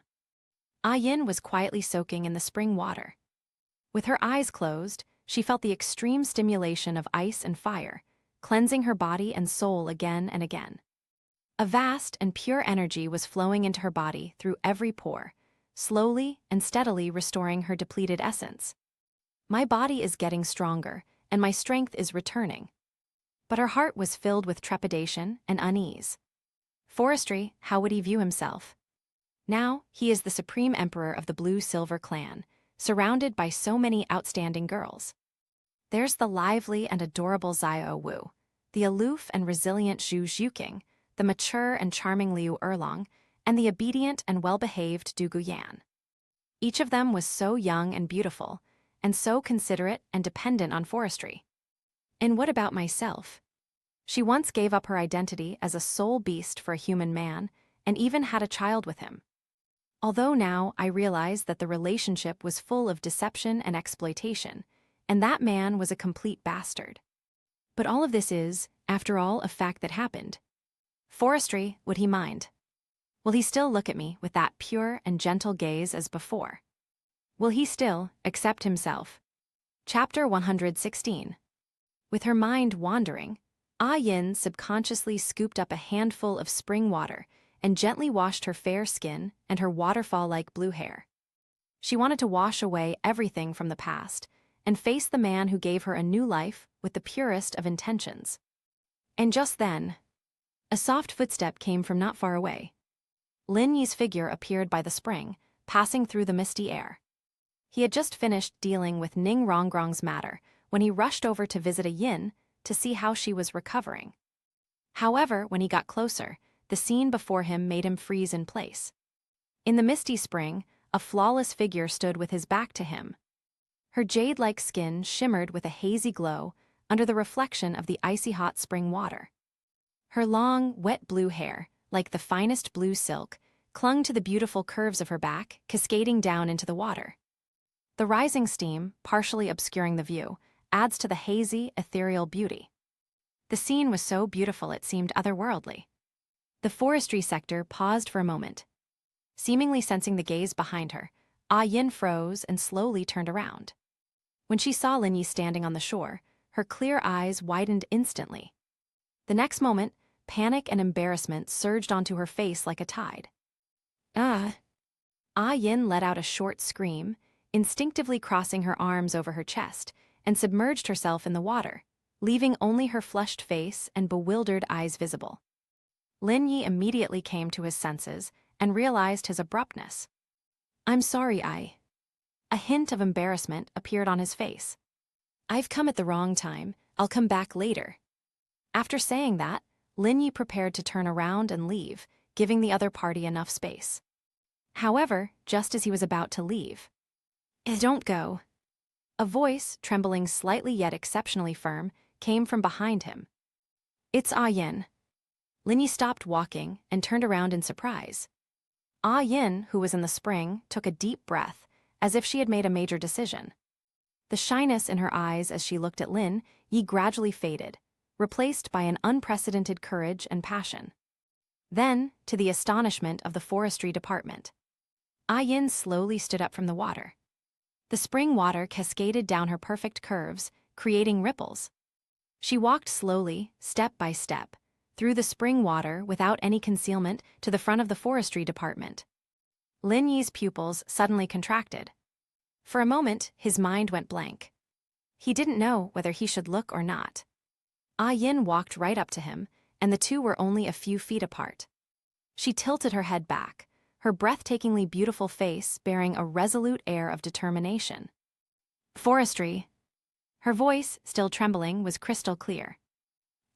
Speaker 1: Ah Yin was quietly soaking in the spring water. With her eyes closed, she felt the extreme stimulation of ice and fire, cleansing her body and soul again and again. A vast and pure energy was flowing into her body through every pore, slowly and steadily restoring her depleted essence. My body is getting stronger, and my strength is returning. But her heart was filled with trepidation and unease. Forestry, how would he view himself? Now, he is the supreme emperor of the Blue-Silver clan, surrounded by so many outstanding girls. There's the lively and adorable Xiao Wu, the aloof and resilient Zhu Zhuqing, the mature and charming Liu Erlong, and the obedient and well-behaved Du Guyan. Each of them was so young and beautiful, and so considerate and dependent on forestry. And what about myself? She once gave up her identity as a soul beast for a human man, and even had a child with him. Although now I realize that the relationship was full of deception and exploitation, and that man was a complete bastard. But all of this is, after all, a fact that happened. Forestry, would he mind? Will he still look at me with that pure and gentle gaze as before? Will he still accept himself? Chapter 116. With her mind wandering, Ah Yin subconsciously scooped up a handful of spring water and gently washed her fair skin and her waterfall-like blue hair. She wanted to wash away everything from the past and face the man who gave her a new life with the purest of intentions. And just then, a soft footstep came from not far away. Lin Yi's figure appeared by the spring, passing through the misty air. He had just finished dealing with Ning Rongrong's matter when he rushed over to visit a Yin to see how she was recovering. However, when he got closer, the scene before him made him freeze in place. In the misty spring, a flawless figure stood with his back to him. Her jade-like skin shimmered with a hazy glow under the reflection of the icy hot spring water. Her long, wet blue hair, like the finest blue silk, clung to the beautiful curves of her back, cascading down into the water. The rising steam, partially obscuring the view, adds to the hazy, ethereal beauty. The scene was so beautiful it seemed otherworldly. The forestry sector paused for a moment. Seemingly sensing the gaze behind her, Ah Yin froze and slowly turned around. When she saw Lin Yi standing on the shore, her clear eyes widened instantly. The next moment, panic and embarrassment surged onto her face like a tide. Ah Yin let out a short scream, instinctively crossing her arms over her chest, and submerged herself in the water, leaving only her flushed face and bewildered eyes visible. Lin Yi immediately came to his senses and realized his abruptness. "I'm sorry, A hint of embarrassment appeared on his face. "I've come at the wrong time. I'll come back later." After saying that, Lin Yi prepared to turn around and leave, giving the other party enough space. However, just as he was about to leave, "Don't go." A voice, trembling slightly yet exceptionally firm, came from behind him. "It's Ah Yin." Lin Yi stopped walking and turned around in surprise. Ah Yin, who was in the spring, took a deep breath, as if she had made a major decision. The shyness in her eyes as she looked at Lin Yi gradually faded, replaced by an unprecedented courage and passion. Then, to the astonishment of the forestry department, Ah Yin slowly stood up from the water. The spring water cascaded down her perfect curves, creating ripples. She walked slowly, step by step, through the spring water without any concealment to the front of the forestry department. Lin Yi's pupils suddenly contracted. For a moment, his mind went blank. He didn't know whether he should look or not. Ah Yin walked right up to him, and the two were only a few feet apart. She tilted her head back, her breathtakingly beautiful face bearing a resolute air of determination. "Forestry." Her voice, still trembling, was crystal clear.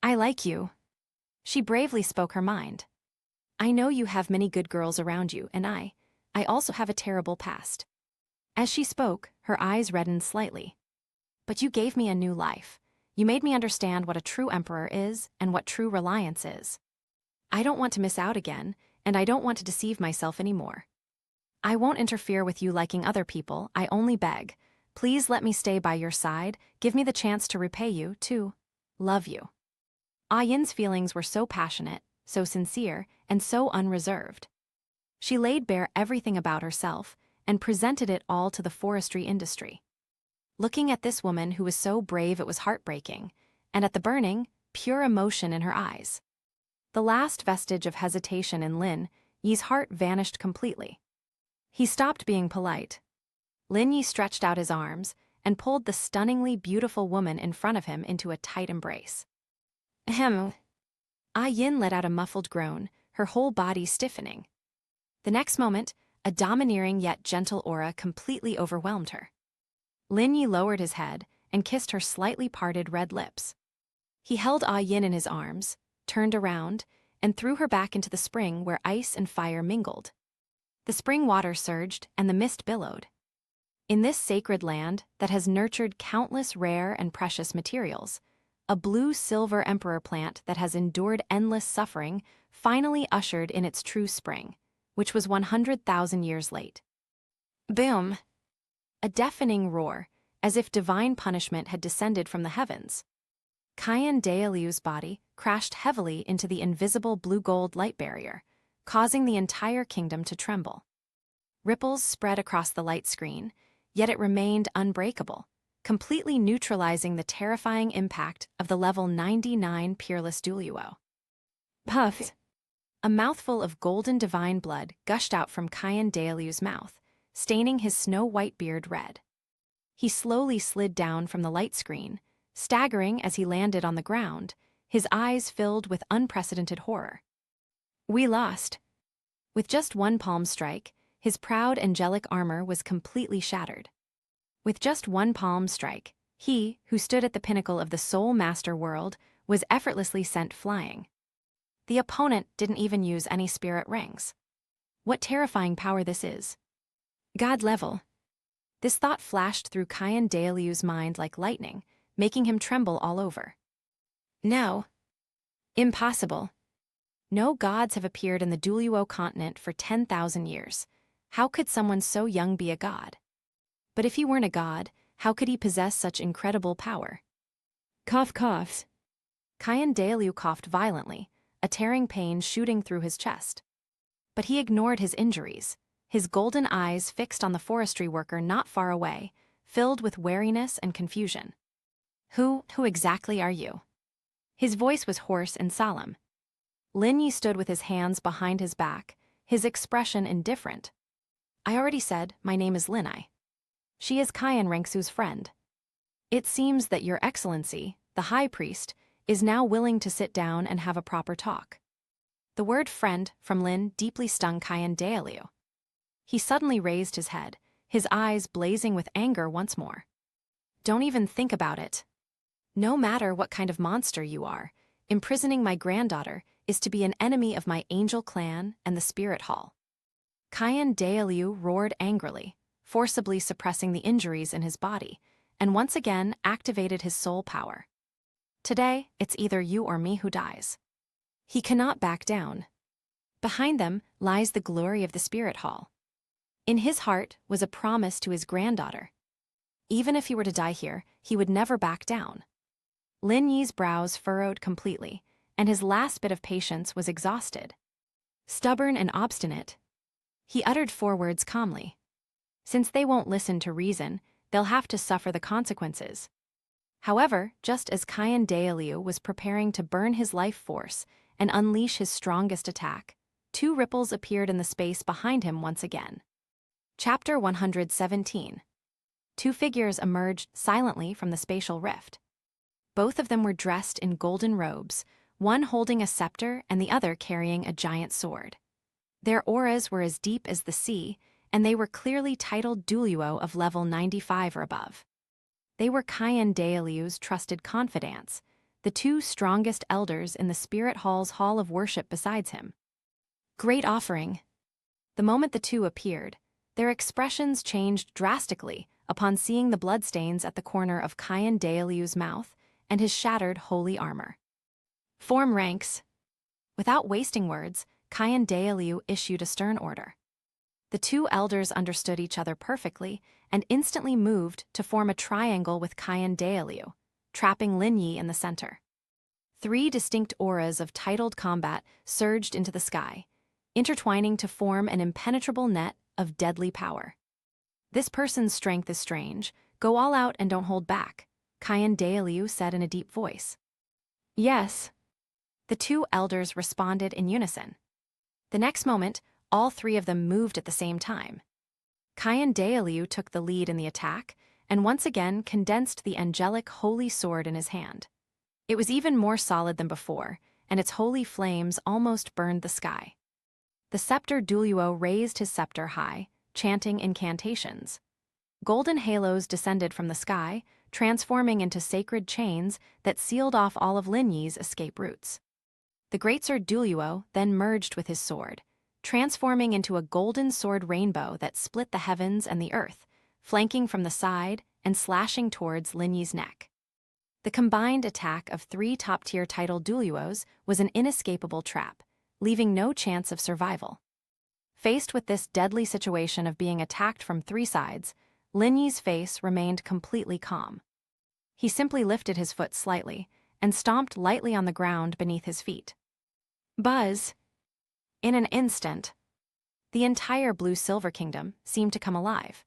Speaker 1: "I like you." She bravely spoke her mind. "I know you have many good girls around you, and I also have a terrible past." As she spoke, her eyes reddened slightly. "But you gave me a new life. You made me understand what a true emperor is and what true reliance is. I don't want to miss out again, and I don't want to deceive myself anymore. I won't interfere with you liking other people, I only beg. Please let me stay by your side, give me the chance to repay you, to love you." Ah Yin's feelings were so passionate, so sincere, and so unreserved. She laid bare everything about herself and presented it all to the forestry industry. Looking at this woman who was so brave it was heartbreaking, and at the burning, pure emotion in her eyes. The last vestige of hesitation in Lin Yi's heart vanished completely. He stopped being polite. Lin Yi stretched out his arms and pulled the stunningly beautiful woman in front of him into a tight embrace. "Ahem." Ah Yin let out a muffled groan, her whole body stiffening. The next moment, a domineering yet gentle aura completely overwhelmed her. Lin Yi lowered his head and kissed her slightly parted red lips. He held Ah Yin in his arms, turned around, and threw her back into the spring where ice and fire mingled. The spring water surged and the mist billowed. In this sacred land that has nurtured countless rare and precious materials, a blue-silver emperor plant that has endured endless suffering finally ushered in its true spring, which was 100,000 years late. Boom! A deafening roar, as if divine punishment had descended from the heavens. Qian Dailiu's body crashed heavily into the invisible blue-gold light barrier, causing the entire kingdom to tremble. Ripples spread across the light screen, yet it remained unbreakable, completely neutralizing the terrifying impact of the level 99 peerless Douluo. Puffs! A mouthful of golden divine blood gushed out from Qian Dailiu's mouth, staining his snow-white beard red. He slowly slid down from the light screen, staggering as he landed on the ground, his eyes filled with unprecedented horror. We lost. With just one palm strike, his proud angelic armor was completely shattered. With just one palm strike, he, who stood at the pinnacle of the Soul Master world, was effortlessly sent flying. The opponent didn't even use any spirit rings. What terrifying power this is. God level. This thought flashed through Qian Dailiu's mind like lightning, making him tremble all over. No. Impossible. No gods have appeared in the Douluo Continent for 10,000 years. How could someone so young be a god? But if he weren't a god, how could he possess such incredible power? Cough coughs. Qian Dailiu coughed violently, a tearing pain shooting through his chest. But he ignored his injuries, his golden eyes fixed on the forestry worker not far away, filled with wariness and confusion. Who exactly are you? His voice was hoarse and solemn. Lin Yi stood with his hands behind his back, his expression indifferent. I already said, my name is Lin Yi. She is Qian Rengsu's friend. It seems that your excellency, the high priest, is now willing to sit down and have a proper talk. The word friend from Lin deeply stung Qian Dailiu. He suddenly raised his head, his eyes blazing with anger once more. Don't even think about it. No matter what kind of monster you are, imprisoning my granddaughter is to be an enemy of my angel clan and the spirit hall. Qian Dailiu roared angrily, forcibly suppressing the injuries in his body, and once again activated his soul power. Today, it's either you or me who dies. He cannot back down. Behind them lies the glory of the spirit hall. In his heart was a promise to his granddaughter. Even if he were to die here, he would never back down. Lin Yi's brows furrowed completely, and his last bit of patience was exhausted. Stubborn and obstinate. He uttered 4 words calmly. Since they won't listen to reason, they'll have to suffer the consequences. However, just as Qian Dailiu was preparing to burn his life force and unleash his strongest attack, 2 ripples appeared in the space behind him once again. Chapter 117. 2 figures emerged silently from the spatial rift. Both of them were dressed in golden robes, one holding a scepter and the other carrying a giant sword. Their auras were as deep as the sea, and they were clearly titled Douluo of level 95 or above. They were Qian Dailiu's trusted confidants, the 2 strongest elders in the Spirit Hall's Hall of Worship besides him. Great offering. The moment the 2 appeared, their expressions changed drastically upon seeing the bloodstains at the corner of Qian Dailiu's mouth and his shattered holy armor. Form ranks. Without wasting words, Qian Dailiu issued a stern order. The 2 elders understood each other perfectly and instantly moved to form a triangle with Qian Dailiu, trapping Lin Yi in the center. 3 distinct auras of titled combat surged into the sky, intertwining to form an impenetrable net of deadly power. This person's strength is strange. Go all out and don't hold back, Qian Dailiu said in a deep voice. Yes. The 2 elders responded in unison. The next moment, all 3 of them moved at the same time. Qian Dailiu took the lead in the attack and once again condensed the angelic holy sword in his hand. It was even more solid than before, and its holy flames almost burned the sky. The scepter Douluo raised his scepter high, chanting incantations. Golden halos descended from the sky, transforming into sacred chains that sealed off all of Lin Yi's escape routes. The greatsword Douluo then merged with his sword, transforming into a golden sword rainbow that split the heavens and the earth, flanking from the side and slashing towards Lin Yi's neck. The combined attack of 3 top-tier titled Douluos was an inescapable trap, leaving no chance of survival. Faced with this deadly situation of being attacked from 3 sides, Lin Yi's face remained completely calm. He simply lifted his foot slightly and stomped lightly on the ground beneath his feet. Buzz! In an instant, the entire blue-silver kingdom seemed to come alive.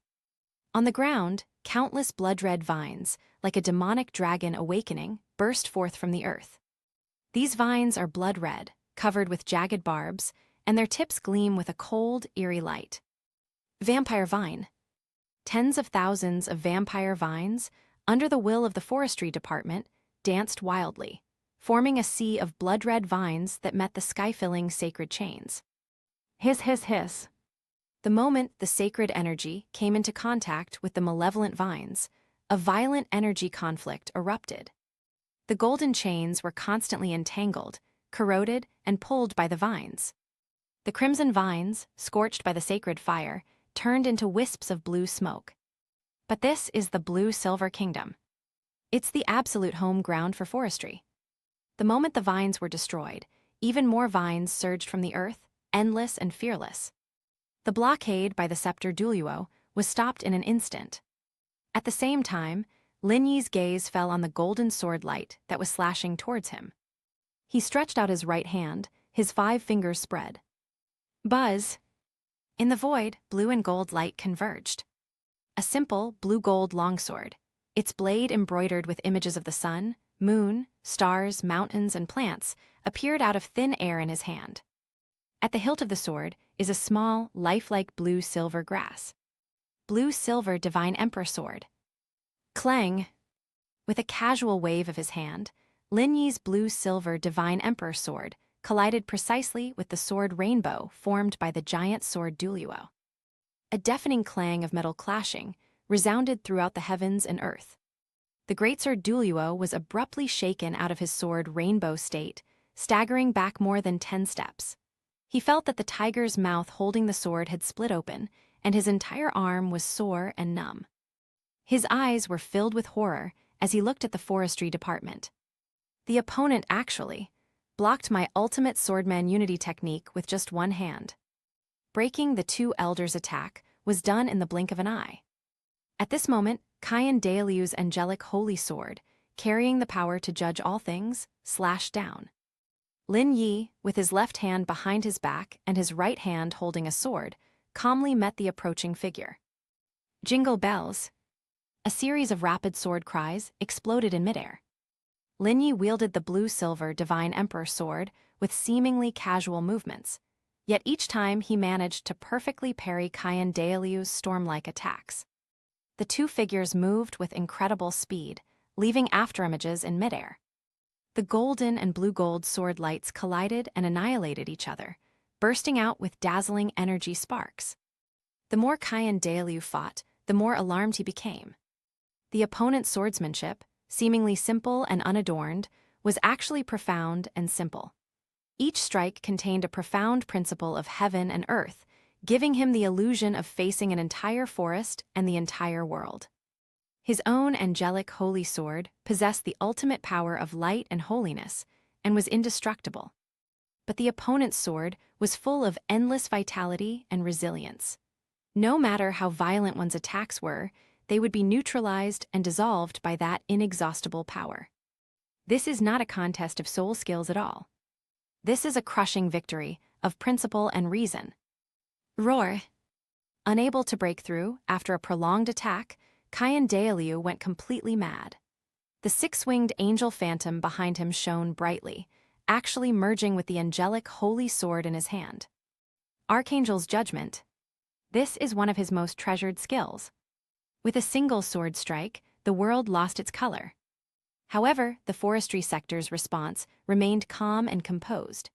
Speaker 1: On the ground, countless blood-red vines, like a demonic dragon awakening, burst forth from the earth. These vines are blood-red, covered with jagged barbs, and their tips gleam with a cold, eerie light. Vampire vine. Tens of thousands of vampire vines, under the will of the forestry department, danced wildly, forming a sea of blood-red vines that met the sky-filling sacred chains. Hiss, hiss, hiss. The moment the sacred energy came into contact with the malevolent vines, a violent energy conflict erupted. The golden chains were constantly entangled, corroded, and pulled by the vines. The crimson vines, scorched by the sacred fire, turned into wisps of blue smoke. But this is the blue-silver kingdom. It's the absolute home ground for forestry. The moment the vines were destroyed, even more vines surged from the earth, endless and fearless. The blockade by the scepter Douluo was stopped in an instant. At the same time, Lin Yi's gaze fell on the golden sword light that was slashing towards him. He stretched out his right hand, his 5 fingers spread. Buzz! In the void, blue and gold light converged. A simple, blue-gold longsword, its blade embroidered with images of the sun, moon, stars, mountains, and plants, appeared out of thin air in his hand. At the hilt of the sword is a small, lifelike blue-silver grass. Blue-silver divine emperor sword. Clang! With a casual wave of his hand, Lin Yi's blue-silver divine emperor sword collided precisely with the sword rainbow formed by the giant sword Douluo. A deafening clang of metal clashing resounded throughout the heavens and earth. The greatsword Douluo was abruptly shaken out of his sword rainbow state, staggering back more than 10 steps. He felt that the tiger's mouth holding the sword had split open, and his entire arm was sore and numb. His eyes were filled with horror as he looked at the forestry department. The opponent actually blocked my ultimate swordman unity technique with just one hand. Breaking the 2 elders' attack was done in the blink of an eye. At this moment, Qian Dailiu's angelic holy sword, carrying the power to judge all things, slashed down. Lin Yi, with his left hand behind his back and his right hand holding a sword, calmly met the approaching figure. Jingle bells! A series of rapid sword cries exploded in midair. Lin Yi wielded the blue-silver divine emperor sword with seemingly casual movements, yet each time he managed to perfectly parry Qian Dailiu's storm-like attacks. The 2 figures moved with incredible speed, leaving afterimages in midair. The golden and blue-gold sword lights collided and annihilated each other, bursting out with dazzling energy sparks. The more Qian Dailiu fought, the more alarmed he became. The opponent's swordsmanship, seemingly simple and unadorned, was actually profound and simple. Each strike contained a profound principle of heaven and earth, giving him the illusion of facing an entire forest and the entire world. His own angelic holy sword possessed the ultimate power of light and holiness, and was indestructible. But the opponent's sword was full of endless vitality and resilience. No matter how violent one's attacks were, they would be neutralized and dissolved by that inexhaustible power. This is not a contest of soul skills at all. This is a crushing victory of principle and reason. Roar! Unable to break through after a prolonged attack, Qian Dailiu went completely mad. The 6-winged angel phantom behind him shone brightly, actually merging with the angelic holy sword in his hand. Archangel's judgment. This is one of his most treasured skills. With a single sword strike, the world lost its color. However, the forestry sector's response remained calm and composed.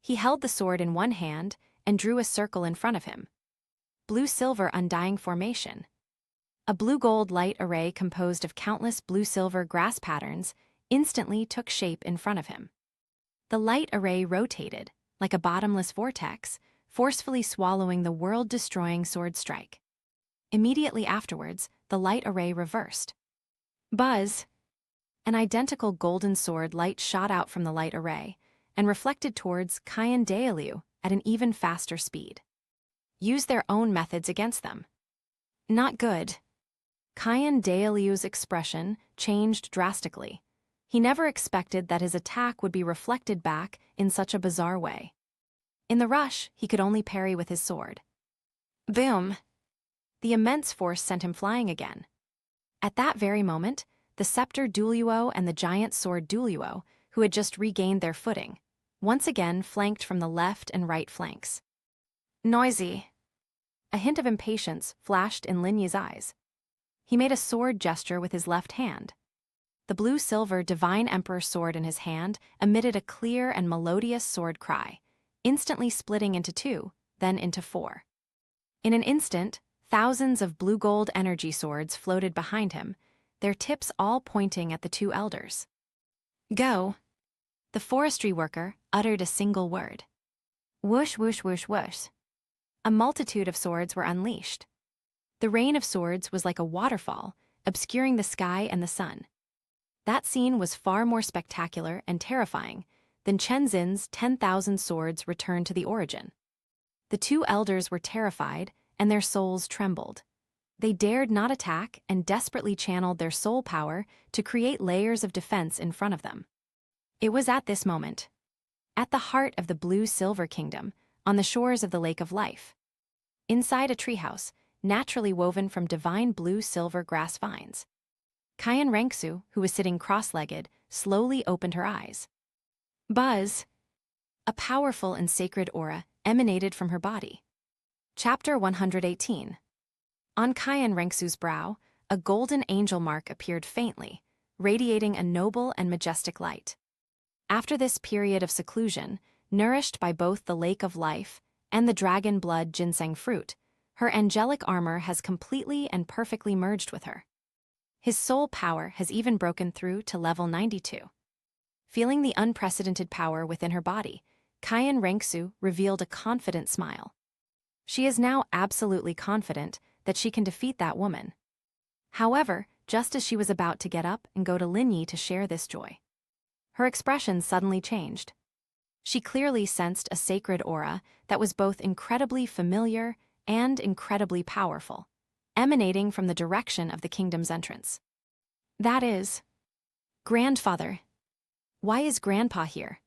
Speaker 1: He held the sword in one hand and drew a circle in front of him. Blue-silver undying formation. A blue-gold light array composed of countless blue-silver grass patterns instantly took shape in front of him. The light array rotated, like a bottomless vortex, forcefully swallowing the world-destroying sword strike. Immediately afterwards, the light array reversed. Buzz! An identical golden sword light shot out from the light array and reflected towards Qian Dailiu at an even faster speed. Use their own methods against them. Not good. Qian Dailiu's expression changed drastically. He never expected that his attack would be reflected back in such a bizarre way. In the rush, he could only parry with his sword. Boom! The immense force sent him flying again. At that very moment, the scepter Douluo and the giant sword Douluo, who had just regained their footing, once again flanked from the left and right flanks. Noisy! A hint of impatience flashed in Lin Yi's eyes. He made a sword gesture with his left hand. The blue-silver Divine Emperor sword in his hand emitted a clear and melodious sword cry, instantly splitting into two, then into four. In an instant, thousands of blue-gold energy swords floated behind him, their tips all pointing at the two elders. Go! The forestry worker uttered a single word. Whoosh, whoosh, whoosh, whoosh. A multitude of swords were unleashed. The rain of swords was like a waterfall, obscuring the sky and the sun. That scene was far more spectacular and terrifying than Chen Xin's 10,000 swords returned to the origin. The two elders were terrified, and their souls trembled. They dared not attack and desperately channeled their soul power to create layers of defense in front of them. It was at this moment, at the heart of the blue-silver kingdom, on the shores of the Lake of Life. Inside a treehouse, naturally woven from divine blue-silver grass vines. Qian Rengsu, who was sitting cross-legged, slowly opened her eyes. Buzz! A powerful and sacred aura emanated from her body. Chapter 118. On Qian Rengsu's brow, a golden angel mark appeared faintly, radiating a noble and majestic light. After this period of seclusion, nourished by both the Lake of Life and the dragon blood ginseng fruit, her angelic armor has completely and perfectly merged with her. His soul power has even broken through to level 92. Feeling the unprecedented power within her body, Qian Rengsu revealed a confident smile. She is now absolutely confident that she can defeat that woman. However, just as she was about to get up and go to Lin Yi to share this joy, her expression suddenly changed. She clearly sensed a sacred aura that was both incredibly familiar and incredibly powerful, emanating from the direction of the kingdom's entrance. That is... Grandfather. Why is Grandpa here?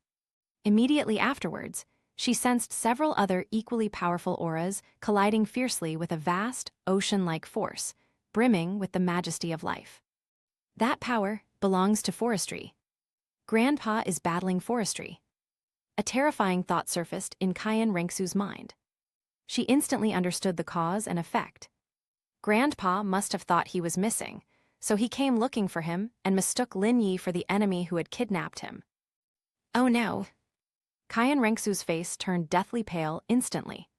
Speaker 1: Immediately afterwards, she sensed several other equally powerful auras colliding fiercely with a vast, ocean-like force, brimming with the majesty of life. That power belongs to forestry. Grandpa is battling forestry. A terrifying thought surfaced in Qian Rengsu's mind. She instantly understood the cause and effect. Grandpa must have thought he was missing, so he came looking for him and mistook Lin Yi for the enemy who had kidnapped him. Oh no! Qian Rengsu's face turned deathly pale instantly.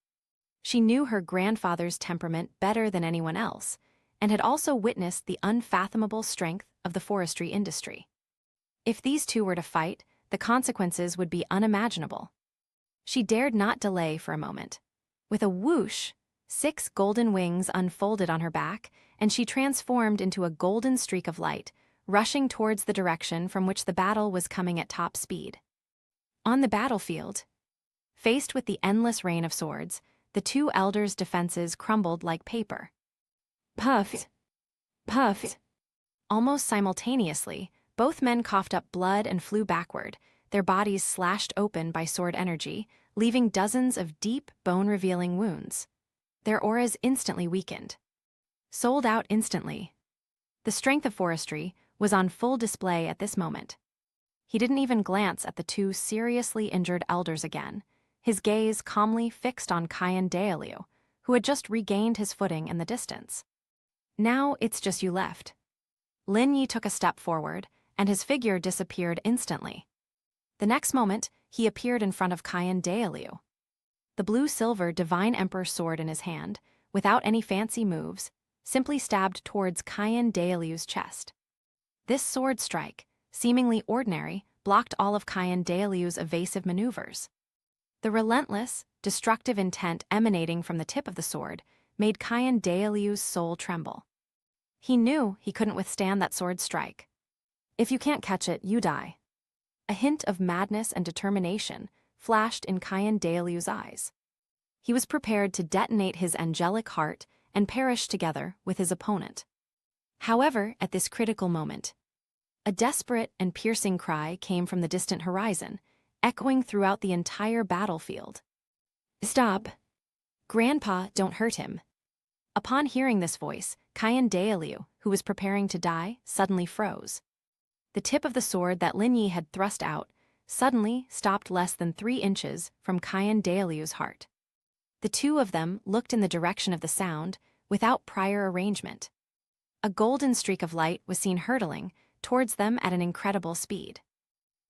Speaker 1: She knew her grandfather's temperament better than anyone else, and had also witnessed the unfathomable strength of the forestry industry. If these two were to fight, the consequences would be unimaginable. She dared not delay for a moment. With a whoosh, 6 golden wings unfolded on her back, and she transformed into a golden streak of light, rushing towards the direction from which the battle was coming at top speed. On the battlefield, faced with the endless rain of swords, the two elders' defenses crumbled like paper. Puffed. Puffed. Almost simultaneously, both men coughed up blood and flew backward, their bodies slashed open by sword energy, leaving dozens of deep, bone-revealing wounds. Their auras instantly weakened. Sold out instantly. The strength of forestry was on full display at this moment. He didn't even glance at the two seriously injured elders again, his gaze calmly fixed on Qian Dalu, who had just regained his footing in the distance. Now it's just you left. Lin Yi took a step forward, and his figure disappeared instantly. The next moment, he appeared in front of Qian Dalu. The blue-silver Divine Emperor sword in his hand, without any fancy moves, simply stabbed towards Qian Dalu's chest. This sword strike, seemingly ordinary, blocked all of Qian Dalu's evasive maneuvers. The relentless, destructive intent emanating from the tip of the sword made Qian Dalu's soul tremble. He knew he couldn't withstand that sword strike. If you can't catch it, you die. A hint of madness and determination flashed in Qian Dalu's eyes. He was prepared to detonate his angelic heart and perish together with his opponent. However, at this critical moment, a desperate and piercing cry came from the distant horizon, echoing throughout the entire battlefield. Stop. Grandpa, don't hurt him. Upon hearing this voice, Qian Dailiu, who was preparing to die, suddenly froze. The tip of the sword that Lin Yi had thrust out suddenly stopped less than 3 inches from Qian Dailiu's heart. The two of them looked in the direction of the sound without prior arrangement. A golden streak of light was seen hurtling towards them at an incredible speed.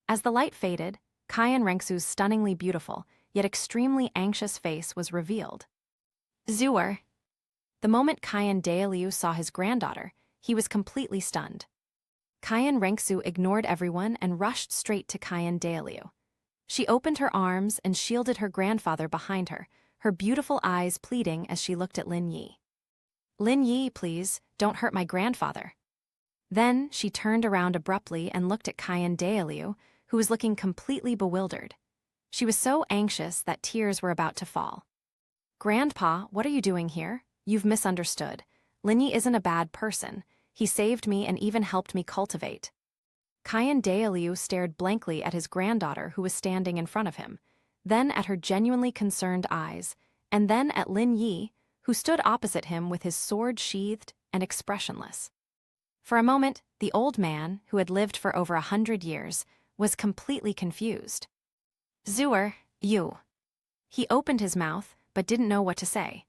Speaker 1: As the light faded, Qian Rengsu's stunningly beautiful, yet extremely anxious face was revealed. Zuer. The moment Qian Dailiu saw his granddaughter, he was completely stunned. Qian Rengsu ignored everyone and rushed straight to Qian Dailiu. She opened her arms and shielded her grandfather behind her, her beautiful eyes pleading as she looked at Lin Yi. Lin Yi, please, don't hurt my grandfather. Then she turned around abruptly and looked at Qian Dailiu, who was looking completely bewildered. She was so anxious that tears were about to fall. Grandpa, what are you doing here? You've misunderstood. Lin Yi isn't a bad person. He saved me and even helped me cultivate. Qian Dailiu stared blankly at his granddaughter who was standing in front of him, then at her genuinely concerned eyes, and then at Lin Yi, who stood opposite him with his sword sheathed and expressionless. For a moment, the old man, who had lived for over 100 years, was completely confused. Zuer, you. He opened his mouth, but didn't know what to say.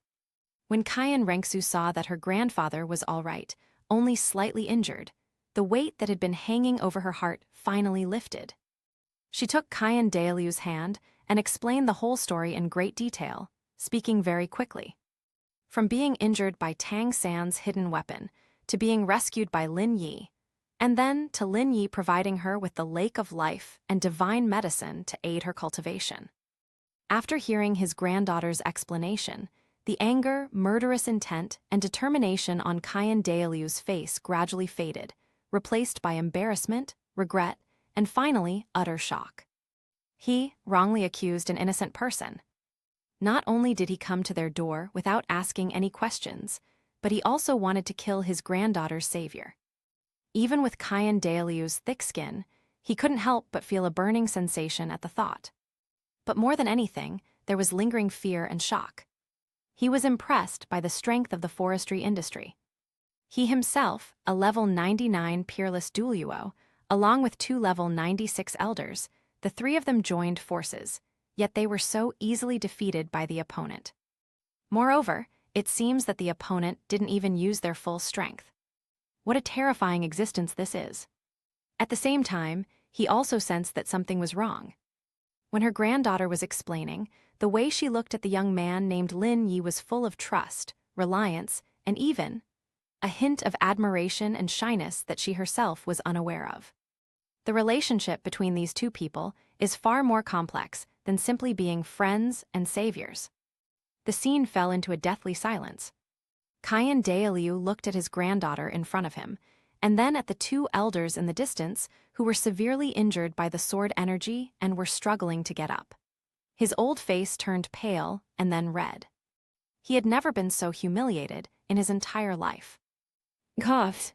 Speaker 1: When Qian Rengsu saw that her grandfather was all right, only slightly injured, the weight that had been hanging over her heart finally lifted. She took Qian Dailiu's hand and explained the whole story in great detail, speaking very quickly. From being injured by Tang San's hidden weapon, to being rescued by Lin Yi, and then to Lin Yi providing her with the lake of life and divine medicine to aid her cultivation. After hearing his granddaughter's explanation, the anger, murderous intent, and determination on Qian Dailiu's face gradually faded, replaced by embarrassment, regret, and finally, utter shock. He wrongly accused an innocent person. Not only did he come to their door without asking any questions, but he also wanted to kill his granddaughter's savior. Even with Qian Dailiu's thick skin, he couldn't help but feel a burning sensation at the thought. But more than anything, there was lingering fear and shock. He was impressed by the strength of the forestry industry. He himself, a level 99 peerless Douluo, along with 2 level 96 elders, the 3 of them joined forces, yet they were so easily defeated by the opponent. Moreover, it seems that the opponent didn't even use their full strength. What a terrifying existence this is. At the same time, he also sensed that something was wrong. When her granddaughter was explaining, the way she looked at the young man named Lin Yi was full of trust, reliance, and even a hint of admiration and shyness that she herself was unaware of. The relationship between these two people is far more complex than simply being friends and saviors. The scene fell into a deathly silence. Qian Dailiu looked at his granddaughter in front of him, and then at the 2 elders in the distance who were severely injured by the sword energy and were struggling to get up. His old face turned pale and then red. He had never been so humiliated in his entire life. Coughed.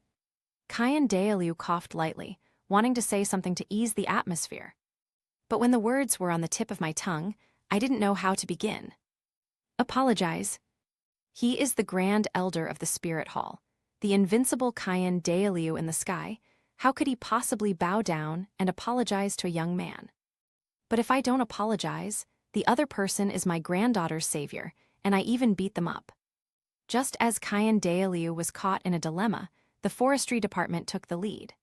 Speaker 1: Qian Dailiu coughed lightly, wanting to say something to ease the atmosphere. But when the words were on the tip of my tongue, I didn't know how to begin. Apologize. He is the Grand Elder of the Spirit Hall, the invincible Qian Dailiu in the sky. How could he possibly bow down and apologize to a young man? But if I don't apologize, the other person is my granddaughter's savior, and I even beat them up. Just as Qian Dailiu was caught in a dilemma, the forestry department took the lead.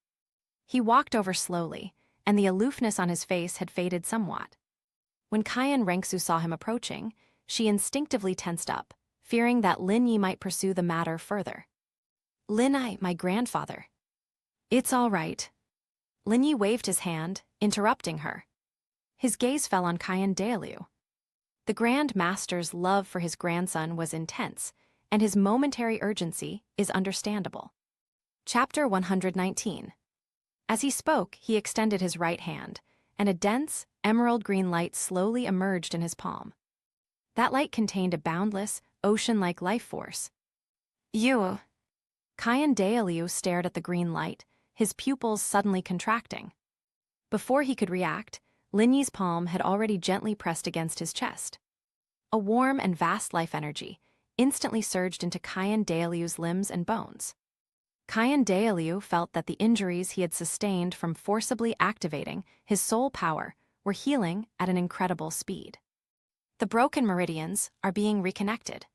Speaker 1: He walked over slowly, and the aloofness on his face had faded somewhat. When Qian Rengsu saw him approaching, she instinctively tensed up, fearing that Lin Yi might pursue the matter further. Lin Yi, my grandfather. It's all right. Lin Yi waved his hand, interrupting her. His gaze fell on Qian Dailiu. The Grand Master's love for his grandson was intense, and his momentary urgency is understandable. Chapter 119. As he spoke, he extended his right hand, and a dense, emerald-green light slowly emerged in his palm. That light contained a boundless, ocean-like life force. You. Qian Dailiu stared at the green light, his pupils suddenly contracting. Before he could react, Lin Yi's palm had already gently pressed against his chest. A warm and vast life energy instantly surged into Qian Dailiu's limbs and bones. Qian Dailiu felt that the injuries he had sustained from forcibly activating his soul power were healing at an incredible speed. The broken meridians are being reconnected.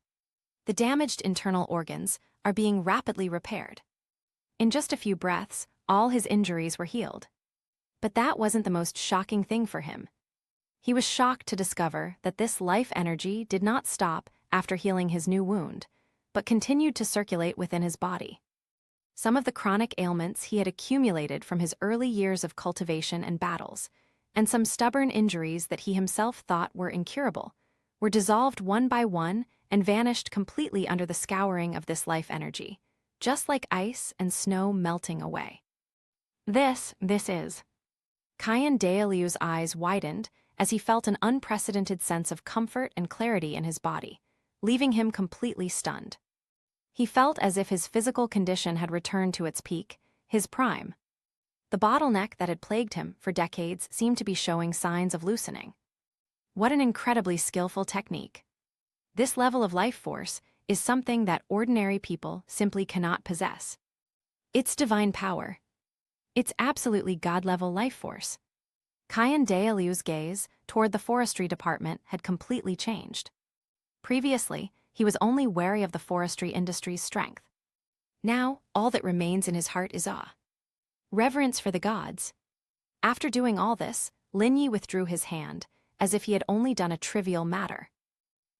Speaker 1: The damaged internal organs are being rapidly repaired. In just a few breaths, all his injuries were healed. But that wasn't the most shocking thing for him. He was shocked to discover that this life energy did not stop after healing his new wound, but continued to circulate within his body. Some of the chronic ailments he had accumulated from his early years of cultivation and battles, and some stubborn injuries that he himself thought were incurable, were dissolved one by one and vanished completely under the scouring of this life energy, just like ice and snow melting away. This is. Qian Dailiu's eyes widened as he felt an unprecedented sense of comfort and clarity in his body, leaving him completely stunned. He felt as if his physical condition had returned to its peak, his prime. The bottleneck that had plagued him for decades seemed to be showing signs of loosening. What an incredibly skillful technique. This level of life force is something that ordinary people simply cannot possess. It's divine power. It's absolutely God-level life force. Qian Dailiu's gaze toward the forestry department had completely changed. Previously, he was only wary of the forestry industry's strength. Now, all that remains in his heart is awe. Reverence for the gods. After doing all this, Lin Yi withdrew his hand, as if he had only done a trivial matter.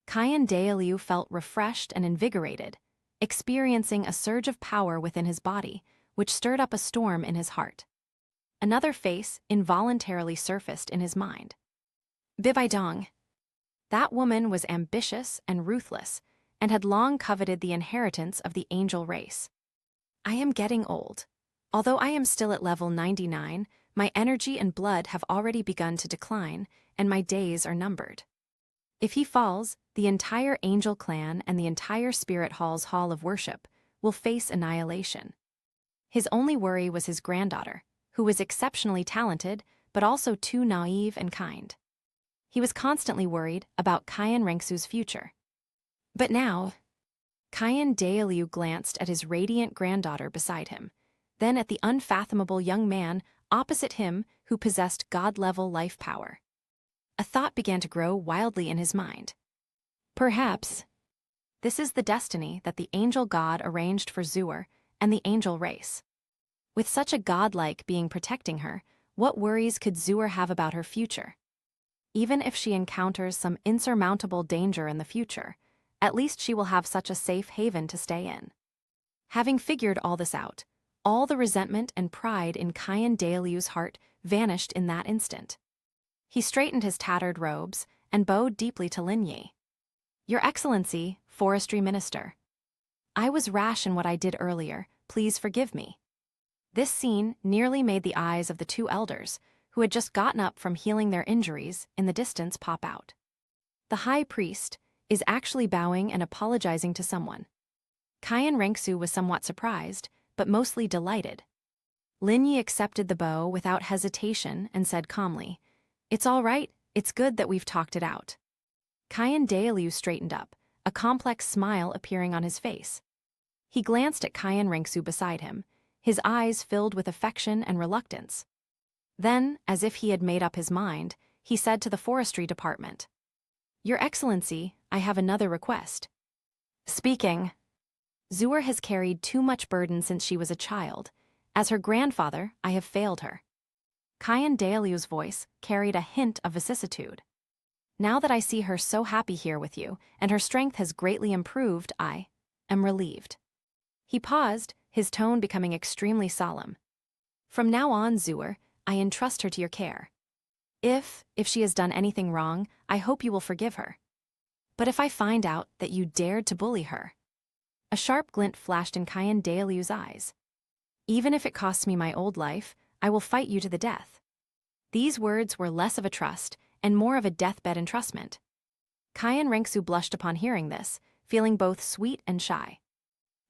Speaker 1: Qian Dailiu felt refreshed and invigorated, experiencing a surge of power within his body, which stirred up a storm in his heart. Another face involuntarily surfaced in his mind. Bibi Dong. That woman was ambitious and ruthless, and had long coveted the inheritance of the angel race. I am getting old. Although I am still at level 99, my energy and blood have already begun to decline, and my days are numbered. If he falls, the entire angel clan and the entire Spirit Hall's hall of worship will face annihilation. His only worry was his granddaughter, who was exceptionally talented, but also too naive and kind. He was constantly worried about Qian Rengsu's future. But now, Qian Dailiu glanced at his radiant granddaughter beside him, then at the unfathomable young man opposite him who possessed God-level life power. A thought began to grow wildly in his mind. Perhaps this is the destiny that the angel god arranged for Zuer and the angel race. With such a godlike being protecting her, what worries could Zuer have about her future? Even if she encounters some insurmountable danger in the future, at least she will have such a safe haven to stay in. Having figured all this out, all the resentment and pride in Qian Dailiu's heart vanished in that instant. He straightened his tattered robes and bowed deeply to Lin Yi. Your Excellency, Forestry Minister. I was rash in what I did earlier, please forgive me. This scene nearly made the eyes of the two elders, who had just gotten up from healing their injuries, in the distance pop out. The high priest is actually bowing and apologizing to someone. Qian Rengsu was somewhat surprised, but mostly delighted. Lin Yi accepted the bow without hesitation and said calmly, It's all right, it's good that we've talked it out. Qian Dailiu straightened up, a complex smile appearing on his face. He glanced at Qian Rengsu beside him, his eyes filled with affection and reluctance. Then, as if he had made up his mind, he said to the forestry department, Your Excellency, I have another request. Speaking. Zuer has carried too much burden since she was a child. As her grandfather, I have failed her. Qian Dailiu's voice carried a hint of vicissitude. Now that I see her so happy here with you, and her strength has greatly improved, I am relieved. He paused, his tone becoming extremely solemn. From now on, Zuer, I entrust her to your care. If she has done anything wrong, I hope you will forgive her. But if I find out that you dared to bully her... A sharp glint flashed in Qian Dailiu's eyes. Even if it costs me my old life, I will fight you to the death. These words were less of a trust and more of a deathbed entrustment. Qian Rengsu blushed upon hearing this, feeling both sweet and shy.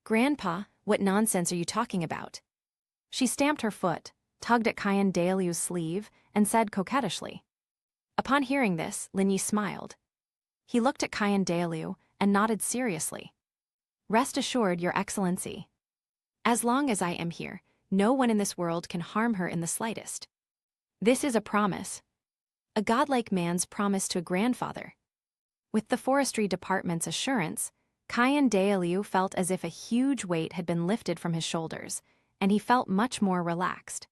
Speaker 1: Grandpa, what nonsense are you talking about? She stamped her foot, tugged at Qian Dailiu's sleeve, and said coquettishly. Upon hearing this, Lin Yi smiled. He looked at Dalu and nodded seriously. Rest assured, Your Excellency. As long as I am here, no one in this world can harm her in the slightest. This is a promise. A godlike man's promise to a grandfather. With the forestry department's assurance, Dalu felt as if a huge weight had been lifted from his shoulders, and he felt much more relaxed.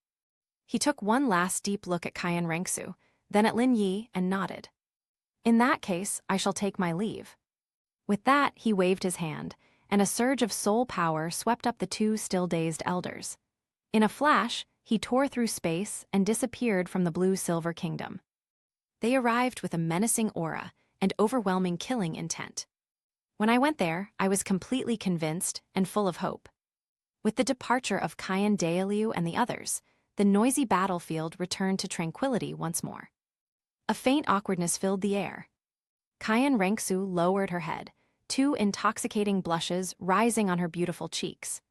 Speaker 1: He took one last deep look at Rengsu, then at Lin Yi, and nodded. In that case, I shall take my leave. With that, he waved his hand, and a surge of soul power swept up the two still dazed elders. In a flash, he tore through space and disappeared from the blue-silver kingdom. They arrived with a menacing aura and overwhelming killing intent. When I went there, I was completely convinced and full of hope. With the departure of Dalu and the others, the noisy battlefield returned to tranquility once more. A faint awkwardness filled the air. Rengsu lowered her head, two intoxicating blushes rising on her beautiful cheeks.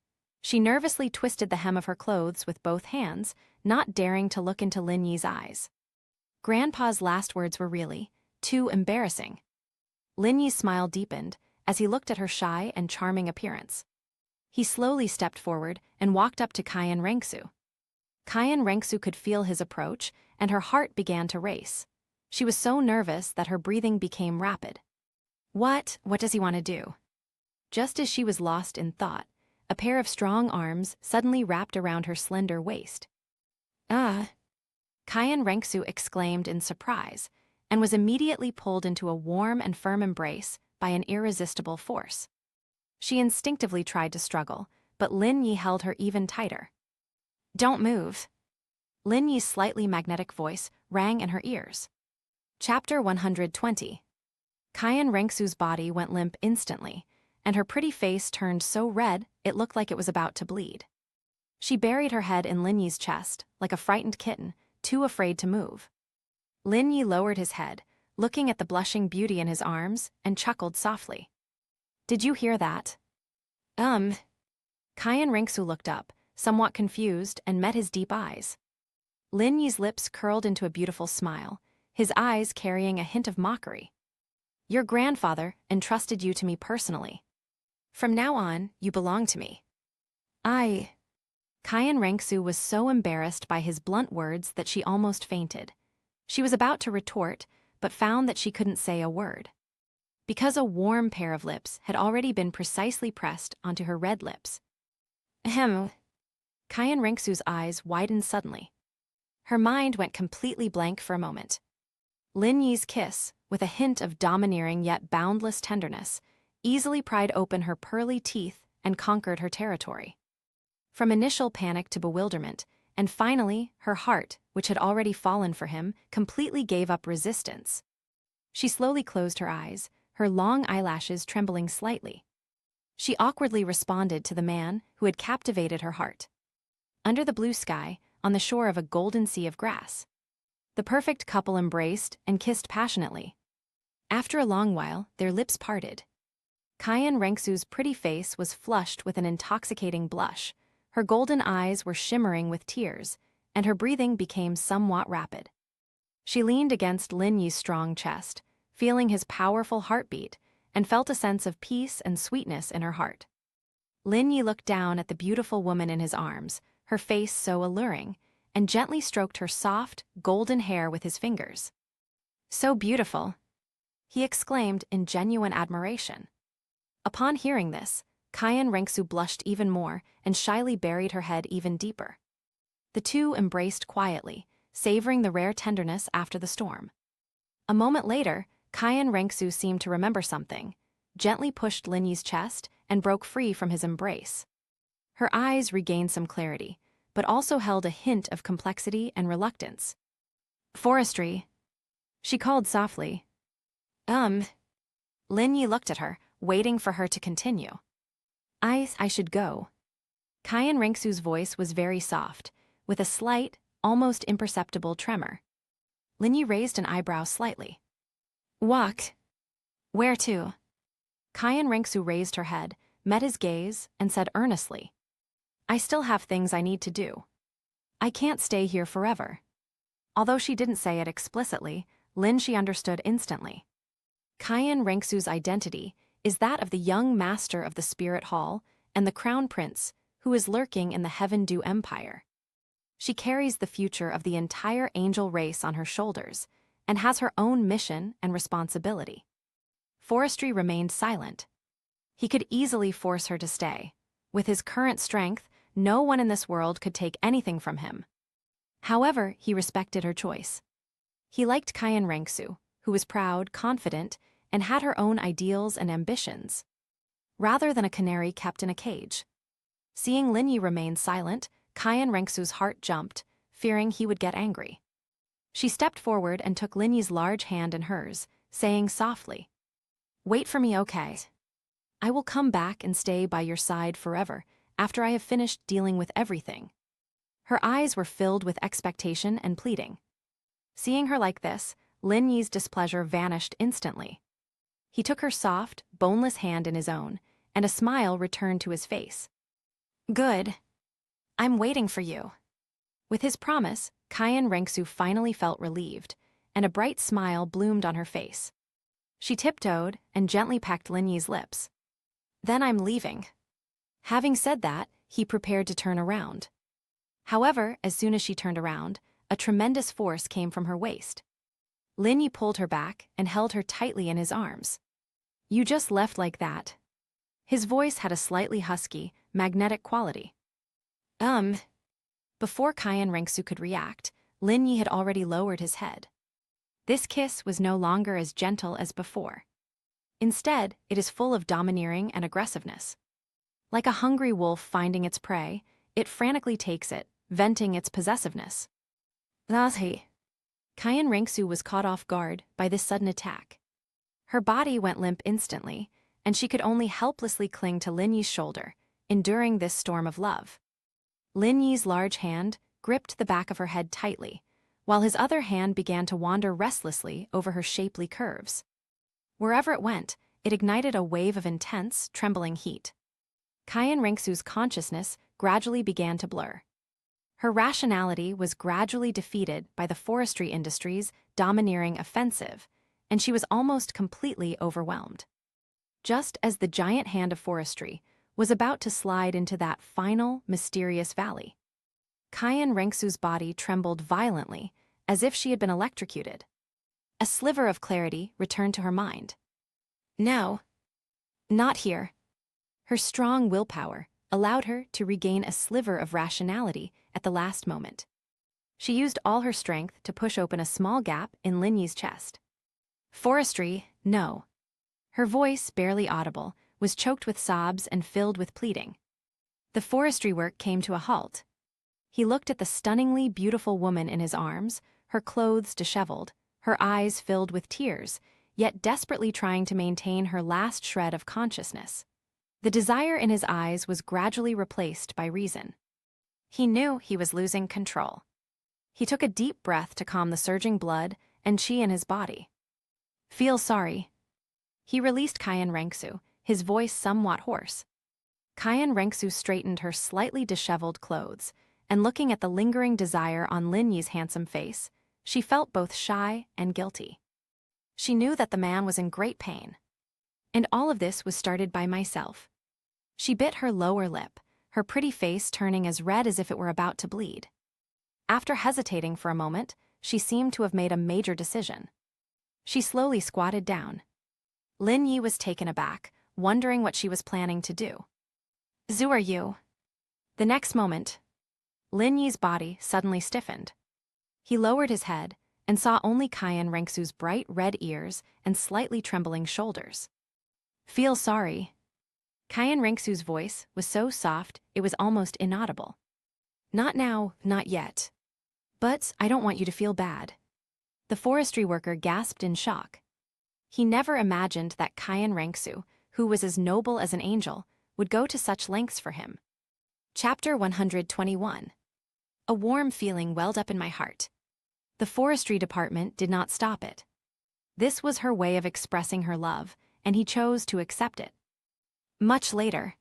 Speaker 1: She nervously twisted the hem of her clothes with both hands, not daring to look into Lin Yi's eyes. Grandpa's last words were really too embarrassing. Lin Yi's smile deepened as he looked at her shy and charming appearance. He slowly stepped forward and walked up to Rengsu. Rengsu could feel his approach, and her heart began to race. She was so nervous that her breathing became rapid. What does he want to do? Just as she was lost in thought, a pair of strong arms suddenly wrapped around her slender waist. Ah! Rengsu exclaimed in surprise, and was immediately pulled into a warm and firm embrace by an irresistible force. She instinctively tried to struggle, but Lin Yi held her even tighter. Don't move. Lin Yi's slightly magnetic voice rang in her ears. Chapter 120. Rengsu's body went limp instantly, and her pretty face turned so red it looked like it was about to bleed. She buried her head in Lin Yi's chest, like a frightened kitten, too afraid to move. Lin Yi lowered his head, looking at the blushing beauty in his arms, and chuckled softly. Did you hear that? Rengsu looked up, somewhat confused, and met his deep eyes. Lin Yi's lips curled into a beautiful smile, his eyes carrying a hint of mockery. Your grandfather entrusted you to me personally. From now on, you belong to me. Rengsu was so embarrassed by his blunt words that she almost fainted. She was about to retort, but found that she couldn't say a word. Because a warm pair of lips had already been precisely pressed onto her red lips. Ahem. Rengsu's eyes widened suddenly. Her mind went completely blank for a moment. Lin Yi's kiss, with a hint of domineering yet boundless tenderness, easily pried open her pearly teeth and conquered her territory. From initial panic to bewilderment, and finally, her heart, which had already fallen for him, completely gave up resistance. She slowly closed her eyes, her long eyelashes trembling slightly. She awkwardly responded to the man who had captivated her heart. Under the blue sky, on the shore of a golden sea of grass, the perfect couple embraced and kissed passionately. After a long while, their lips parted. Rengsu's pretty face was flushed with an intoxicating blush, her golden eyes were shimmering with tears, and her breathing became somewhat rapid. She leaned against Lin Yi's strong chest, feeling his powerful heartbeat, and felt a sense of peace and sweetness in her heart. Lin Yi looked down at the beautiful woman in his arms, her face so alluring, and gently stroked her soft, golden hair with his fingers. So beautiful, he exclaimed in genuine admiration. Upon hearing this, Rengsu blushed even more and shyly buried her head even deeper. The two embraced quietly, savoring the rare tenderness after the storm. A moment later, Rengsu seemed to remember something, gently pushed Lin Yi's chest, and broke free from his embrace. Her eyes regained some clarity, but also held a hint of complexity and reluctance. Forestry, she called softly. Lin Yi looked at her, waiting for her to continue. I should go. Rengsu's voice was very soft, with a slight, almost imperceptible tremor. Lin Yi raised an eyebrow slightly. Walk. Where to? Rengsu raised her head, met his gaze, and said earnestly, I still have things I need to do. I can't stay here forever. Although she didn't say it explicitly, Lin Shi understood instantly. Qian Rengsu's identity is that of the young master of the Spirit Hall and the Crown Prince, who is lurking in the Heaven Dew Empire. She carries the future of the entire angel race on her shoulders and has her own mission and responsibility. Forestry remained silent. He could easily force her to stay. With his current strength, no one in this world could take anything from him. However, he respected her choice. He liked Qian Rengsu, who was proud, confident, and had her own ideals and ambitions, rather than a canary kept in a cage. Seeing Lin Yi remain silent, Qian Rengsu's heart jumped, fearing he would get angry. She stepped forward and took Lin Yi's large hand in hers, saying softly, "Wait for me, okay? I will come back and stay by your side forever after I have finished dealing with everything." Her eyes were filled with expectation and pleading. Seeing her like this, Lin Yi's displeasure vanished instantly. He took her soft, boneless hand in his own, and a smile returned to his face. "Good. I'm waiting for you." With his promise, Qian Rengsu finally felt relieved, and a bright smile bloomed on her face. She tiptoed and gently pecked Lin Yi's lips. "Then I'm leaving." Having said that, he prepared to turn around. However, as soon as she turned around, a tremendous force came from her waist. Lin Yi pulled her back and held her tightly in his arms. "You just left like that." His voice had a slightly husky, magnetic quality. Before Qian Rengsu could react, Lin Yi had already lowered his head. This kiss was no longer as gentle as before. Instead, it is full of domineering and aggressiveness. Like a hungry wolf finding its prey, it frantically takes it, venting its possessiveness. Qian Rengsu was caught off guard by this sudden attack. Her body went limp instantly, and she could only helplessly cling to Lin Yi's shoulder, enduring this storm of love. Lin Yi's large hand gripped the back of her head tightly, while his other hand began to wander restlessly over her shapely curves. Wherever it went, it ignited a wave of intense, trembling heat. Qian Rengsu's consciousness gradually began to blur. Her rationality was gradually defeated by the forestry industry's domineering offensive, and she was almost completely overwhelmed. Just as the giant hand of forestry was about to slide into that final, mysterious valley, Qian Rengsu's body trembled violently, as if she had been electrocuted. A sliver of clarity returned to her mind. "No. Not here." Her strong willpower allowed her to regain a sliver of rationality at the last moment. She used all her strength to push open a small gap in Lin Yi's chest. "Forestry, no." Her voice, barely audible, was choked with sobs and filled with pleading. The forestry work came to a halt. He looked at the stunningly beautiful woman in his arms, her clothes disheveled, her eyes filled with tears, yet desperately trying to maintain her last shred of consciousness. The desire in his eyes was gradually replaced by reason. He knew he was losing control. He took a deep breath to calm the surging blood and chi in his body. "Feel sorry." He released Qian Rengsu, his voice somewhat hoarse. Qian Rengsu straightened her slightly disheveled clothes, and looking at the lingering desire on Lin Yi's handsome face, she felt both shy and guilty. She knew that the man was in great pain. And all of this was started by myself. She bit her lower lip, her pretty face turning as red as if it were about to bleed. After hesitating for a moment, she seemed to have made a major decision. She slowly squatted down. Lin Yi was taken aback, wondering what she was planning to do. "Who are you?" The next moment, Lin Yi's body suddenly stiffened. He lowered his head and saw only Qian Rengsu's bright red ears and slightly trembling shoulders. "Feel sorry." Qian Rengsu's voice was so soft it was almost inaudible. "Not now, not yet. But I don't want you to feel bad." The forestry worker gasped in shock. He never imagined that Qian Rengsu, who was as noble as an angel, would go to such lengths for him. Chapter 121. A warm feeling welled up in my heart. The forestry department did not stop it. This was her way of expressing her love, and he chose to accept it. Much later,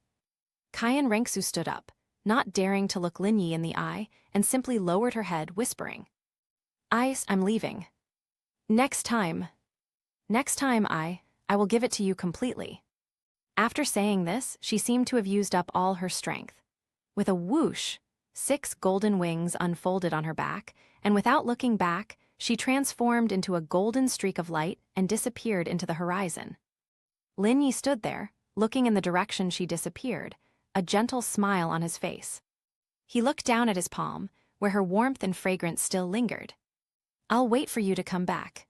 Speaker 1: Qian Rengsu stood up, not daring to look Lin Yi in the eye, and simply lowered her head, whispering, I'm leaving. Next time I I will give it to you completely." After saying this, she seemed to have used up all her strength. With a whoosh, 6 golden wings unfolded on her back, and without looking back, she transformed into a golden streak of light and disappeared into the horizon. Lin Yi stood there, looking in the direction she disappeared, a gentle smile on his face. He looked down at his palm, where her warmth and fragrance still lingered. "I'll wait for you to come back."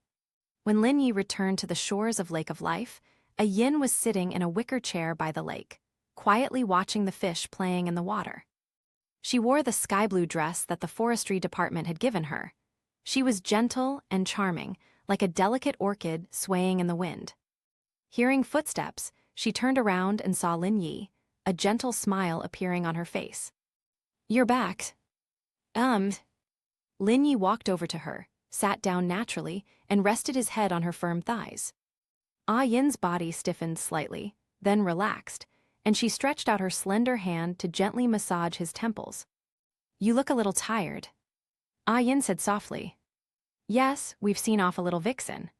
Speaker 1: When Lin Yi returned to the shores of Lake of Life, Ah Yin was sitting in a wicker chair by the lake, quietly watching the fish playing in the water. She wore the sky blue dress that the forestry department had given her. She was gentle and charming, like a delicate orchid swaying in the wind. Hearing footsteps, she turned around and saw Lin Yi, a gentle smile appearing on her face. "You're back." Lin Yi walked over to her, sat down naturally, and rested his head on her firm thighs. Ah Yin's body stiffened slightly, then relaxed, and she stretched out her slender hand to gently massage his temples. "You look a little tired." Ah Yin said softly. "Yes, we've seen off a little vixen."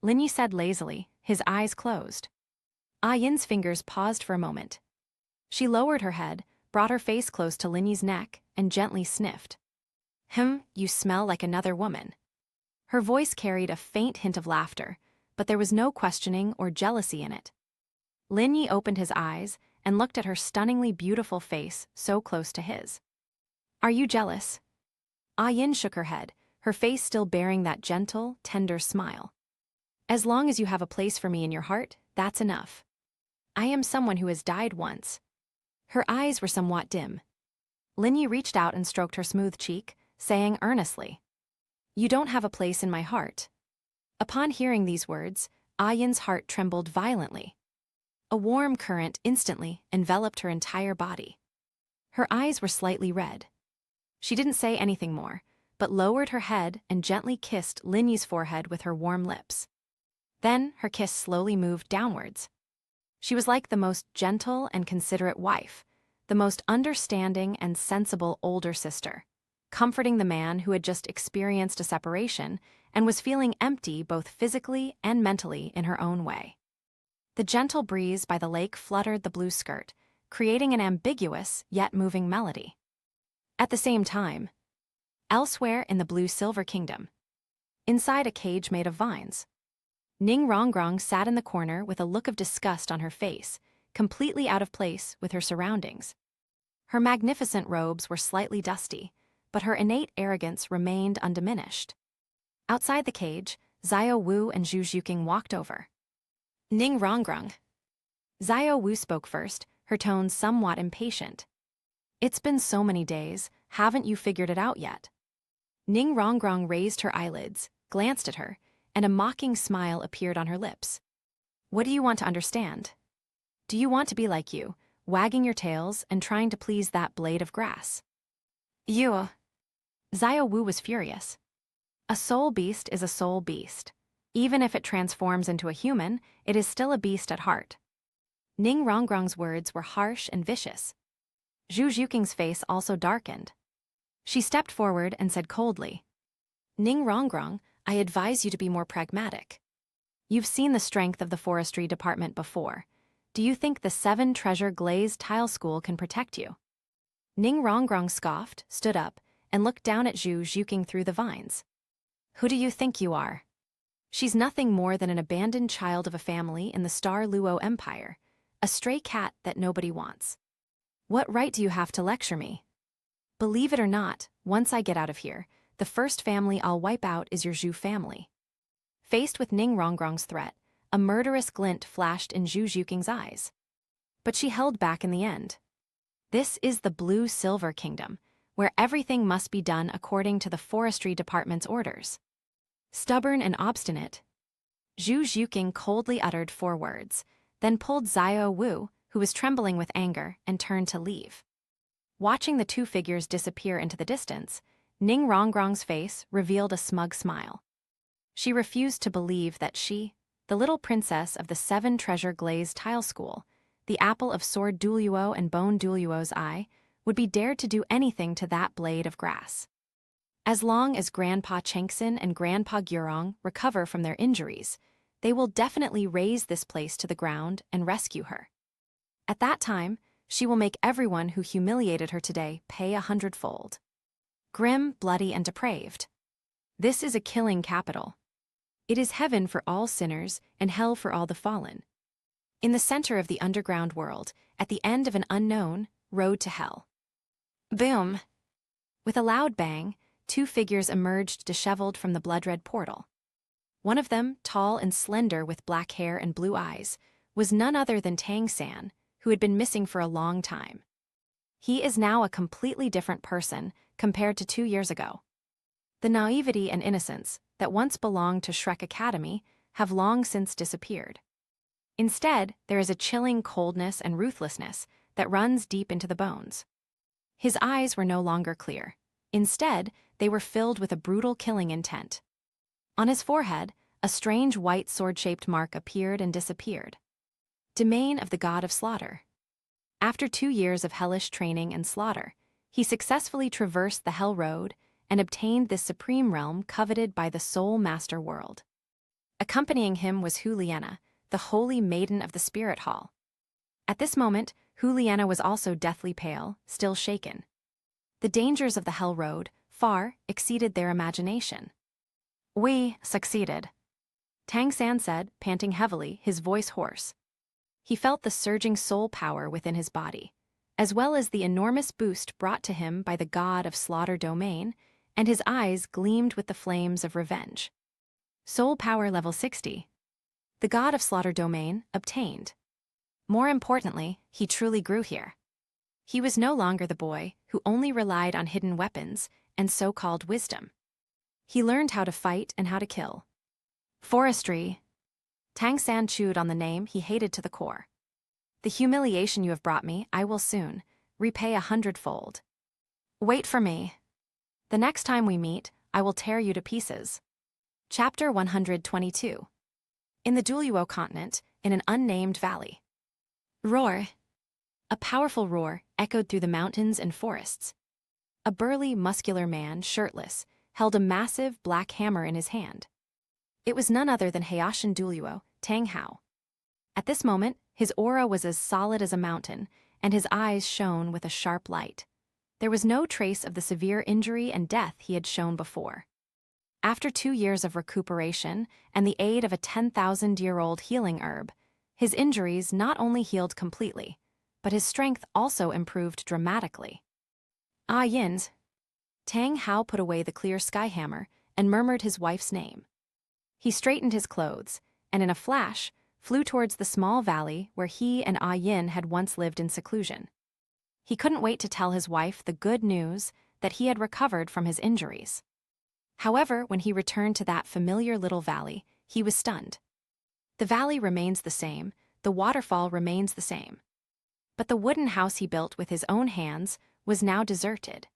Speaker 1: Lin Yi said lazily, his eyes closed. Ah Yin's fingers paused for a moment. She lowered her head, brought her face close to Lin Yi's neck, and gently sniffed. You smell like another woman." Her voice carried a faint hint of laughter, but there was no questioning or jealousy in it. Lin Yi opened his eyes and looked at her stunningly beautiful face so close to his. "Are you jealous?" Ah Yin shook her head, her face still bearing that gentle, tender smile. "As long as you have a place for me in your heart, that's enough. I am someone who has died once." Her eyes were somewhat dim. Lin Yi reached out and stroked her smooth cheek, saying earnestly, "You don't have a place in my heart." Upon hearing these words, Ah Yin's heart trembled violently. A warm current instantly enveloped her entire body. Her eyes were slightly red. She didn't say anything more, but lowered her head and gently kissed Lin Yi's forehead with her warm lips. Then her kiss slowly moved downwards. She was like the most gentle and considerate wife, the most understanding and sensible older sister, comforting the man who had just experienced a separation and was feeling empty both physically and mentally in her own way. The gentle breeze by the lake fluttered the blue skirt, creating an ambiguous yet moving melody. At the same time, elsewhere in the blue-silver kingdom, inside a cage made of vines, Ning Rongrong sat in the corner with a look of disgust on her face, completely out of place with her surroundings. Her magnificent robes were slightly dusty, but her innate arrogance remained undiminished. Outside the cage, Xiao Wu and Zhu Zhuqing walked over. "Ning Rongrong." Xiao Wu spoke first, her tone somewhat impatient. "It's been so many days, haven't you figured it out yet?" Ning Rongrong raised her eyelids, glanced at her, and a mocking smile appeared on her lips. "What do you want to understand? Do you want to be like you, wagging your tails and trying to please that blade of grass?" "You." Xiao Wu was furious. A soul beast is a soul beast. Even if it transforms into a human, it is still a beast at heart. Ning Rongrong's words were harsh and vicious. Zhu Zhuqing's face also darkened. She stepped forward and said coldly, "Ning Rongrong, I advise you to be more pragmatic. You've seen the strength of the forestry department before. Do you think the 7-treasure glazed tile school can protect you?" Ning Rongrong scoffed, stood up, and looked down at Zhu Zhuqing through the vines. "Who do you think you are? She's nothing more than an abandoned child of a family in the Star Luo Empire, a stray cat that nobody wants. What right do you have to lecture me? Believe it or not, once I get out of here, the first family I'll wipe out is your Zhu family." Faced with Ning Rongrong's threat, a murderous glint flashed in Zhu Zhuqing's eyes. But she held back in the end. This is the blue-silver kingdom, where everything must be done according to the forestry department's orders. Stubborn and obstinate, Zhu Zhuqing coldly uttered 4 words, then pulled Xiao Wu, who was trembling with anger, and turned to leave. Watching the 2 figures disappear into the distance, Ning Rongrong's face revealed a smug smile. She refused to believe that she, the little princess of the 7-treasure glazed tile school, the apple of Sword Douluo and Bone Douluo's eye, would be dared to do anything to that blade of grass. As long as Grandpa Chengxin and Grandpa Gurong recover from their injuries, They will definitely raze this place to the ground and rescue her. At that time, she will make everyone who humiliated her today pay 100-fold. Grim, bloody, and depraved. This is a killing capital. It is heaven for all sinners and hell for all the fallen. In the center of the underground world, at the end of an unknown road to hell. Boom! With a loud bang, two figures emerged disheveled from the blood-red portal. One of them, tall and slender with black hair and blue eyes, was none other than Tang San, who had been missing for a long time. He is now a completely different person compared to 2 years ago. The naivety and innocence that once belonged to Shrek Academy have long since disappeared. Instead, there is a chilling coldness and ruthlessness that runs deep into the bones. His eyes were no longer clear. Instead, they were filled with a brutal killing intent. On his forehead, a strange white sword-shaped mark appeared and disappeared. Domain of the God of Slaughter. After 2 years of hellish training and slaughter, he successfully traversed the Hell Road and obtained this supreme realm coveted by the Soul Master World. Accompanying him was Hu Liena, the holy maiden of the Spirit Hall. At this moment, Hu Liena was also deathly pale, still shaken. The dangers of the Hell Road far exceeded their imagination. "We succeeded," Tang San said, panting heavily, his voice hoarse. He felt the surging soul power within his body, as well as the enormous boost brought to him by the God of Slaughter domain, and his eyes gleamed with the flames of revenge. Soul power level 60. The God of Slaughter domain obtained. More importantly, he truly grew here. He was no longer the boy who only relied on hidden weapons and so-called wisdom. He learned how to fight and how to kill. Forestry. Tang San chewed on the name he hated to the core. The humiliation you have brought me, I will soon repay 100-fold. Wait for me. The next time we meet, I will tear you to pieces. Chapter 122. In the Douluo Continent, in an unnamed valley. Roar. A powerful roar echoed through the mountains and forests. A burly, muscular man, shirtless, held a massive black hammer in his hand. It was none other than Haitian Douluo, Tang Hao. At this moment, his aura was as solid as a mountain, and his eyes shone with a sharp light. There was no trace of the severe injury and death he had shown before. After 2 years of recuperation and the aid of a 10,000-year-old healing herb, his injuries not only healed completely, but his strength also improved dramatically. Ah Yin. Tang Hao put away the clear skyhammer and murmured his wife's name. He straightened his clothes, and in a flash, flew towards the small valley where he and Ah Yin had once lived in seclusion. He couldn't wait to tell his wife the good news that he had recovered from his injuries. However, when he returned to that familiar little valley, he was stunned. The valley remains the same, the waterfall remains the same. But the wooden house he built with his own hands was now deserted.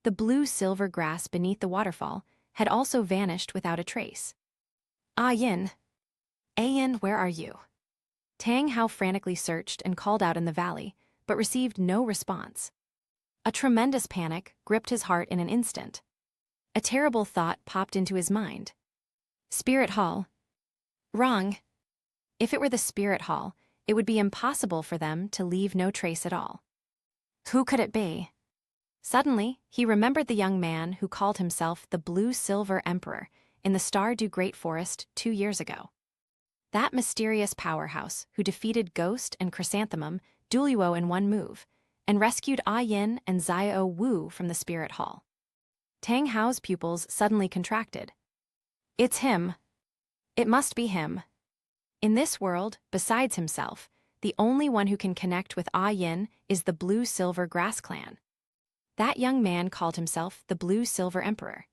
Speaker 1: The blue-silver grass beneath the waterfall had also vanished without a trace. Ah Yin. Yin, where are you? Tang Hao frantically searched and called out in the valley, but received no response. A tremendous panic gripped his heart in an instant. A terrible thought popped into his mind. Spirit Hall. Wrong. If it were the Spirit Hall, it would be impossible for them to leave no trace at all. Who could it be? Suddenly, he remembered the young man who called himself the Blue-Silver Emperor in the Stardew Great Forest 2 years ago. That mysterious powerhouse who defeated Ghost and Chrysanthemum Douluo in one move, and rescued Ah Yin and Xiao Wu from the Spirit Hall. Tang Hao's pupils suddenly contracted. It's him. It must be him. In this world, besides himself, the only one who can connect with Ah Yin is the Blue-Silver Grass Clan. That young man called himself the Blue-Silver Emperor.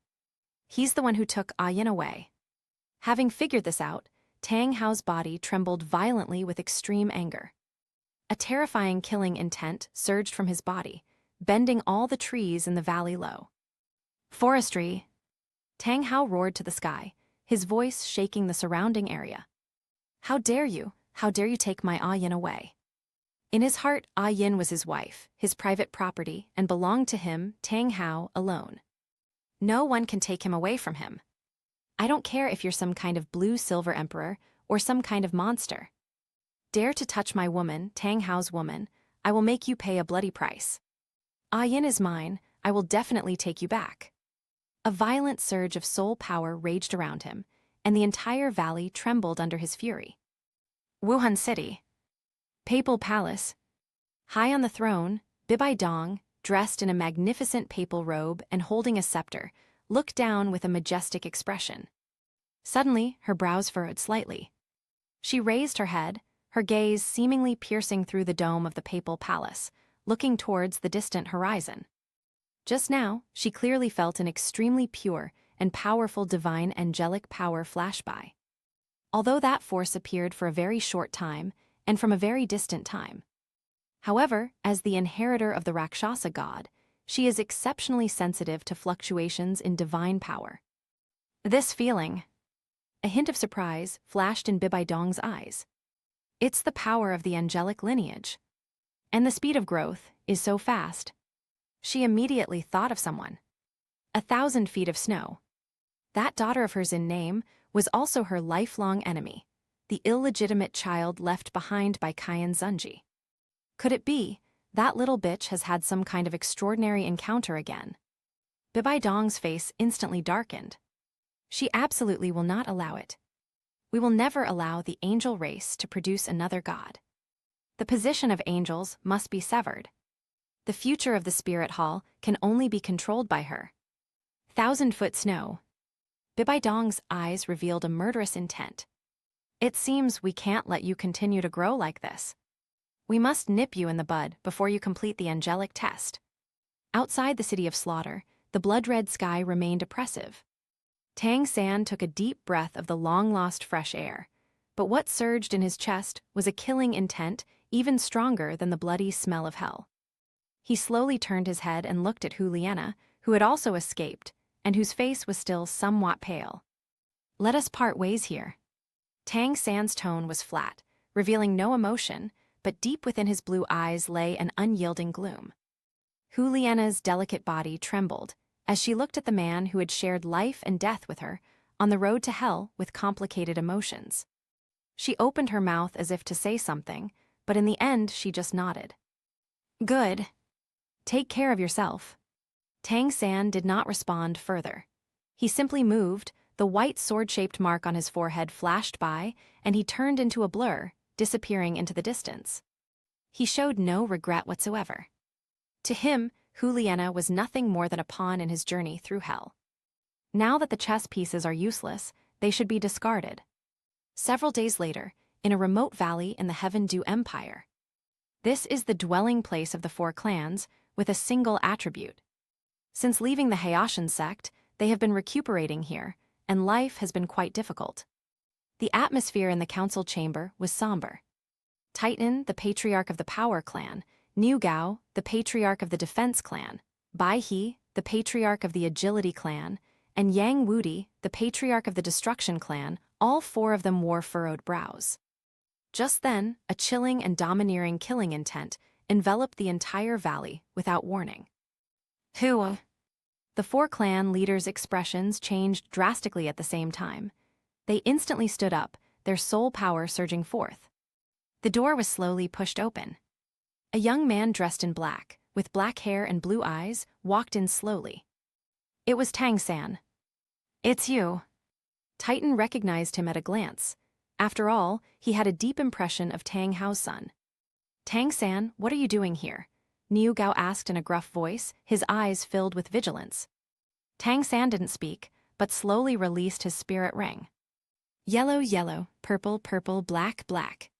Speaker 1: He's the one who took Ah Yin away. Having figured this out, Tang Hao's body trembled violently with extreme anger. A terrifying killing intent surged from his body, bending all the trees in the valley low. Forestry. Tang Hao roared to the sky, his voice shaking the surrounding area. How dare you take my Ah Yin away? In his heart, Ah Yin was his wife, his private property, and belonged to him, Tang Hao, alone. No one can take him away from him. I don't care if you're some kind of blue-silver emperor or some kind of monster. Dare to touch my woman, Tang Hao's woman, I will make you pay a bloody price. Ah Yin is mine, I will definitely take you back. A violent surge of soul power raged around him, and the entire valley trembled under his fury. Wuhan City. Papal Palace. High on the throne, Bibi Dong, dressed in a magnificent papal robe and holding a scepter, looked down with a majestic expression. Suddenly, her brows furrowed slightly. She raised her head, her gaze seemingly piercing through the dome of the papal palace, looking towards the distant horizon. Just now, she clearly felt an extremely pure and powerful divine angelic power flash by. Although that force appeared for a very short time and from a very distant time. However, as the inheritor of the Rakshasa god, she is exceptionally sensitive to fluctuations in divine power. This feeling, a hint of surprise, flashed in Bibi Dong's eyes. It's the power of the angelic lineage. And the speed of growth is so fast. She immediately thought of someone. 1,000 feet of snow. That daughter of hers in name was also her lifelong enemy, the illegitimate child left behind by Qian Zunji. Could it be that little bitch has had some kind of extraordinary encounter again? Bibi Dong's face instantly darkened. She absolutely will not allow it. We will never allow the angel race to produce another god. The position of angels must be severed. The future of the spirit hall can only be controlled by her. 1,000-foot snow. Bibi Dong's eyes revealed a murderous intent. It seems we can't let you continue to grow like this. We must nip you in the bud before you complete the angelic test. Outside the city of slaughter, the blood-red sky remained oppressive. Tang San took a deep breath of the long-lost fresh air, but what surged in his chest was a killing intent even stronger than the bloody smell of hell. He slowly turned his head and looked at Hu Liena, who had also escaped, and whose face was still somewhat pale. Let us part ways here. Tang San's tone was flat, revealing no emotion, but deep within his blue eyes lay an unyielding gloom. Hu Liena's delicate body trembled as she looked at the man who had shared life and death with her on the road to hell with complicated emotions. She opened her mouth as if to say something, but in the end she just nodded. Good. Take care of yourself. Tang San did not respond further. He simply moved, the white sword-shaped mark on his forehead flashed by, and he turned into a blur, disappearing into the distance. He showed no regret whatsoever. To him, Hu Liena was nothing more than a pawn in his journey through hell. Now that the chess pieces are useless, they should be discarded. Several days later, in a remote valley in the Heaven Dew Empire. This is the dwelling place of the 4 clans, with a single attribute. Since leaving the Haitian sect, they have been recuperating here, and life has been quite difficult. The atmosphere in the council chamber was somber. Titan, the patriarch of the Power clan, Niu Gao, the patriarch of the Defense clan, Bai He, the patriarch of the Agility clan, and Yang Wudi, the patriarch of the Destruction clan, all 4 of them wore furrowed brows. Just then, a chilling and domineering killing intent enveloped the entire valley without warning. Who? The 4 clan leaders' expressions changed drastically at the same time. They instantly stood up, their soul power surging forth. The door was slowly pushed open. A young man dressed in black, with black hair and blue eyes, walked in slowly. It was Tang San. It's you. Titan recognized him at a glance. After all, he had a deep impression of Tang Hao's son. Tang San, what are you doing here? Niu Gao asked in a gruff voice, his eyes filled with vigilance. Tang San didn't speak, but slowly released his spirit ring. Yellow, yellow, purple, purple, black, black.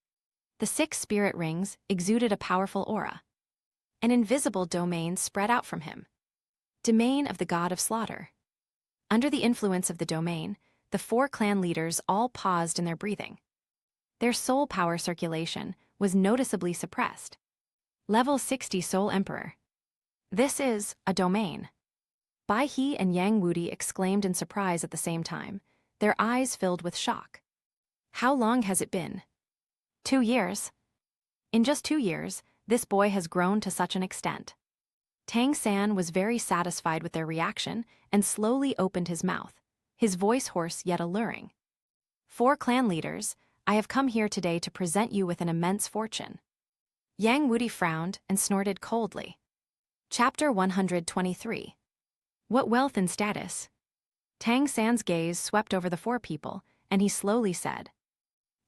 Speaker 1: The 6 spirit rings exuded a powerful aura. An invisible domain spread out from him. Domain of the god of slaughter. Under the influence of the domain, the 4 clan leaders all paused in their breathing. Their soul power circulation was noticeably suppressed. Level 60 Soul Emperor. This is a domain. Bai He and Yang Wudi exclaimed in surprise at the same time, their eyes filled with shock. How long has it been? 2 years. In just 2 years, this boy has grown to such an extent. Tang San was very satisfied with their reaction and slowly opened his mouth, his voice hoarse yet alluring. 4 clan leaders, I have come here today to present you with an immense fortune." Yang Wudi frowned and snorted coldly. Chapter 123. What wealth and status? Tang San's gaze swept over the four people, and he slowly said,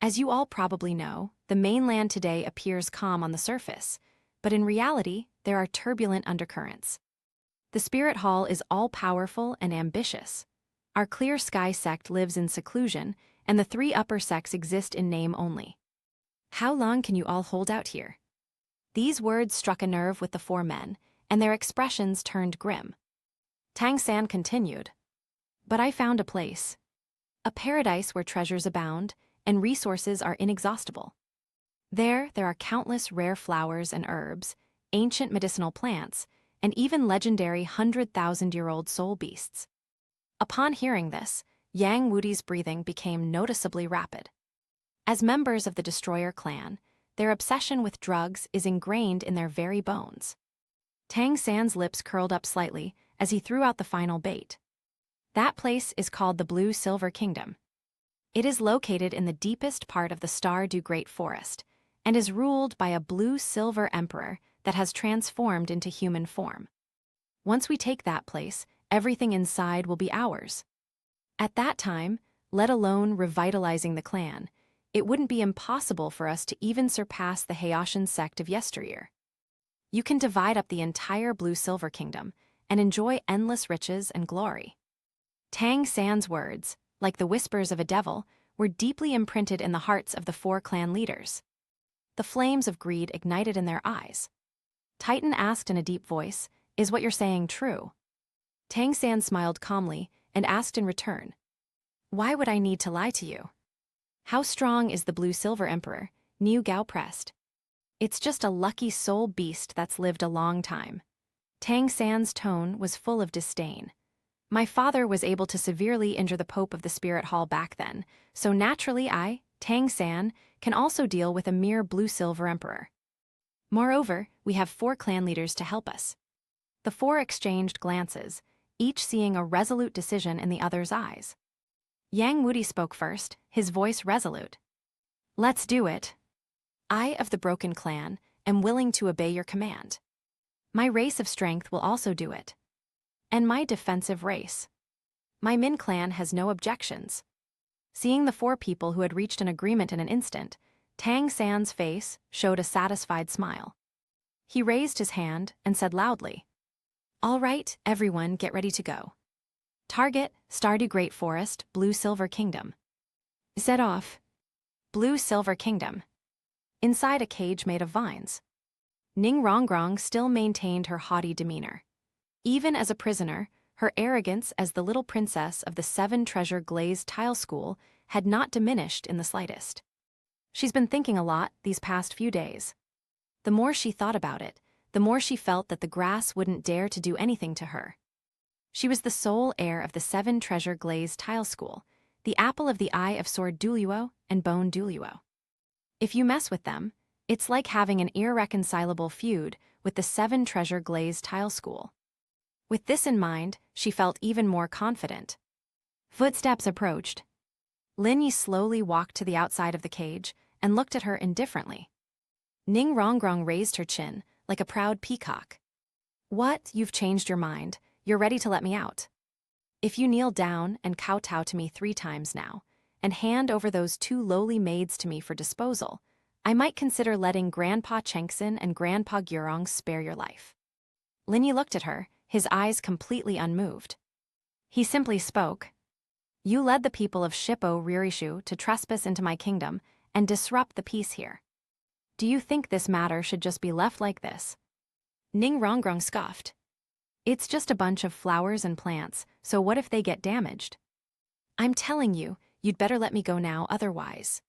Speaker 1: "As you all probably know, the mainland today appears calm on the surface, but in reality, there are turbulent undercurrents. The Spirit Hall is all-powerful and ambitious. Our Clear Sky sect lives in seclusion, and the three upper sects exist in name only. How long can you all hold out here?" These words struck a nerve with the four men, and their expressions turned grim. Tang San continued, "But I found a place. A paradise where treasures abound, and resources are inexhaustible. There are countless rare flowers and herbs, ancient medicinal plants, and even legendary 100,000-year-old soul beasts." Upon hearing this, Yang Wudi's breathing became noticeably rapid. As members of the Destroyer clan, their obsession with drugs is ingrained in their very bones. Tang San's lips curled up slightly as he threw out the final bait. That place is called the Blue Silver Kingdom. It is located in the deepest part of the Stardew Great Forest, and is ruled by a blue-silver emperor that has transformed into human form. Once we take that place, everything inside will be ours. At that time, let alone revitalizing the clan, it wouldn't be impossible for us to even surpass the Haitian sect of yesteryear. You can divide up the entire Blue-Silver Kingdom and enjoy endless riches and glory." Tang San's words, like the whispers of a devil, were deeply imprinted in the hearts of the four clan leaders. The flames of greed ignited in their eyes. Titan asked in a deep voice, "Is what you're saying true?" Tang San smiled calmly and asked in return, "Why would I need to lie to you? How strong is the Blue-Silver Emperor?" Niu Gao pressed. "It's just a lucky soul beast that's lived a long time." Tang San's tone was full of disdain. "My father was able to severely injure the Pope of the Spirit Hall back then, so naturally I, Tang San, can also deal with a mere Blue-Silver Emperor. Moreover, we have four clan leaders to help us." The four exchanged glances, each seeing a resolute decision in the other's eyes. Yang Wudi spoke first, his voice resolute. "Let's do it. I of the Broken Clan am willing to obey your command. My race of strength will also do it. And my defensive race. My Min clan has no objections." Seeing the four people who had reached an agreement in an instant, Tang San's face showed a satisfied smile. He raised his hand and said loudly, "All right, everyone, get ready to go. Target, Stardew Great Forest, Blue-Silver Kingdom." Set off. Blue-Silver Kingdom. Inside a cage made of vines. Ning Rongrong still maintained her haughty demeanor. Even as a prisoner, her arrogance as the little princess of the 7-treasure glazed tile school had not diminished in the slightest. She's been thinking a lot these past few days. The more she thought about it, the more she felt that the grass wouldn't dare to do anything to her. She was the sole heir of the 7-treasure glazed tile school, the apple of the eye of Sword Douluo and Bone Douluo. If you mess with them, it's like having an irreconcilable feud with the 7-treasure glazed tile school. With this in mind, she felt even more confident. Footsteps approached. Lin Yi slowly walked to the outside of the cage and looked at her indifferently. Ning Rongrong raised her chin, like a proud peacock. "What, you've changed your mind? You're ready to let me out? If you kneel down and kowtow to me 3 times now, and hand over those 2 lowly maids to me for disposal, I might consider letting Grandpa Chengxin and Grandpa Gyurong spare your life." Lin Yi looked at her, his eyes completely unmoved. He simply spoke. "You led the people of Shippo Ririshu to trespass into my kingdom and disrupt the peace here. Do you think this matter should just be left like this?" Ning Rongrong scoffed. "It's just a bunch of flowers and plants, so what if they get damaged? I'm telling you, you'd better let me go now otherwise."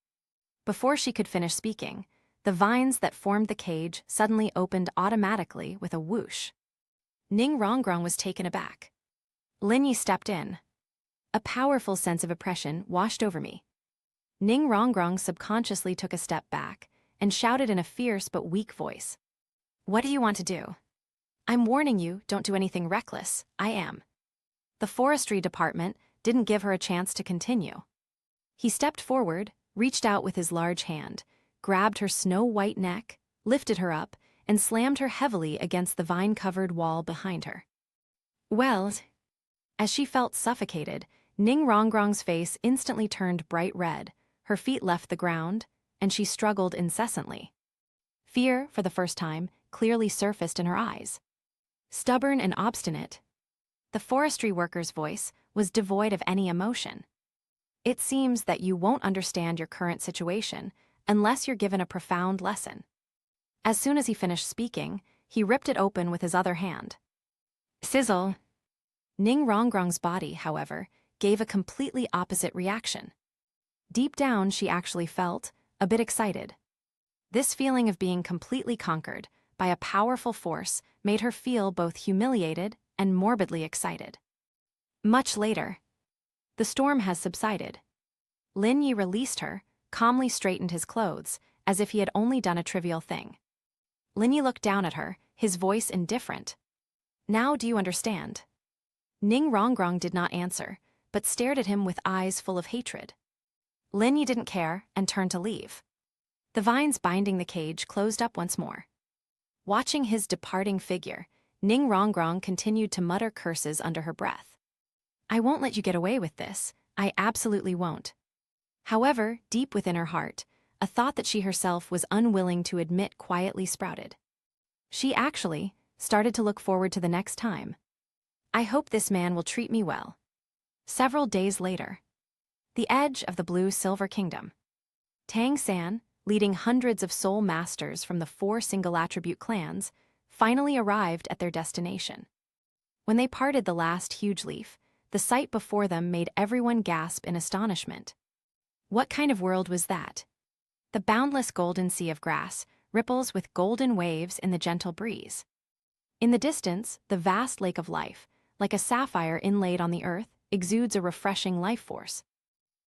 Speaker 1: Before she could finish speaking, the vines that formed the cage suddenly opened automatically with a whoosh. Ning Rongrong was taken aback. Lin Yi stepped in. A powerful sense of oppression washed over me. Ning Rongrong subconsciously took a step back and shouted in a fierce but weak voice, "What do you want to do? I'm warning you, don't do anything reckless, I am." The forestry department didn't give her a chance to continue. He stepped forward, reached out with his large hand, grabbed her snow-white neck, lifted her up, and slammed her heavily against the vine-covered wall behind her. Well, as she felt suffocated, Ning Rongrong's face instantly turned bright red, her feet left the ground, and she struggled incessantly. Fear, for the first time, clearly surfaced in her eyes. Stubborn and obstinate, the forestry worker's voice was devoid of any emotion. It seems that you won't understand your current situation unless you're given a profound lesson. As soon as he finished speaking, he ripped it open with his other hand. Sizzle! Ning Rongrong's body, however, gave a completely opposite reaction. Deep down, she actually felt a bit excited. This feeling of being completely conquered by a powerful force made her feel both humiliated and morbidly excited. Much later, the storm has subsided. Lin Yi released her, calmly straightened his clothes, as if he had only done a trivial thing. Lin Yi looked down at her, his voice indifferent. Now do you understand? Ning Rongrong did not answer, but stared at him with eyes full of hatred. Lin Yi didn't care and turned to leave. The vines binding the cage closed up once more. Watching his departing figure, Ning Rongrong continued to mutter curses under her breath. I won't let you get away with this, I absolutely won't. However, deep within her heart, a thought that she herself was unwilling to admit quietly sprouted. She actually started to look forward to the next time. I hope this man will treat me well. Several days later, the edge of the Blue-Silver Kingdom. Tang San, leading hundreds of soul masters from the 4 single-attribute clans, finally arrived at their destination. When they parted the last huge leaf, the sight before them made everyone gasp in astonishment. What kind of world was that? The boundless golden sea of grass ripples with golden waves in the gentle breeze. In the distance, the vast lake of life, like a sapphire inlaid on the earth, exudes a refreshing life force.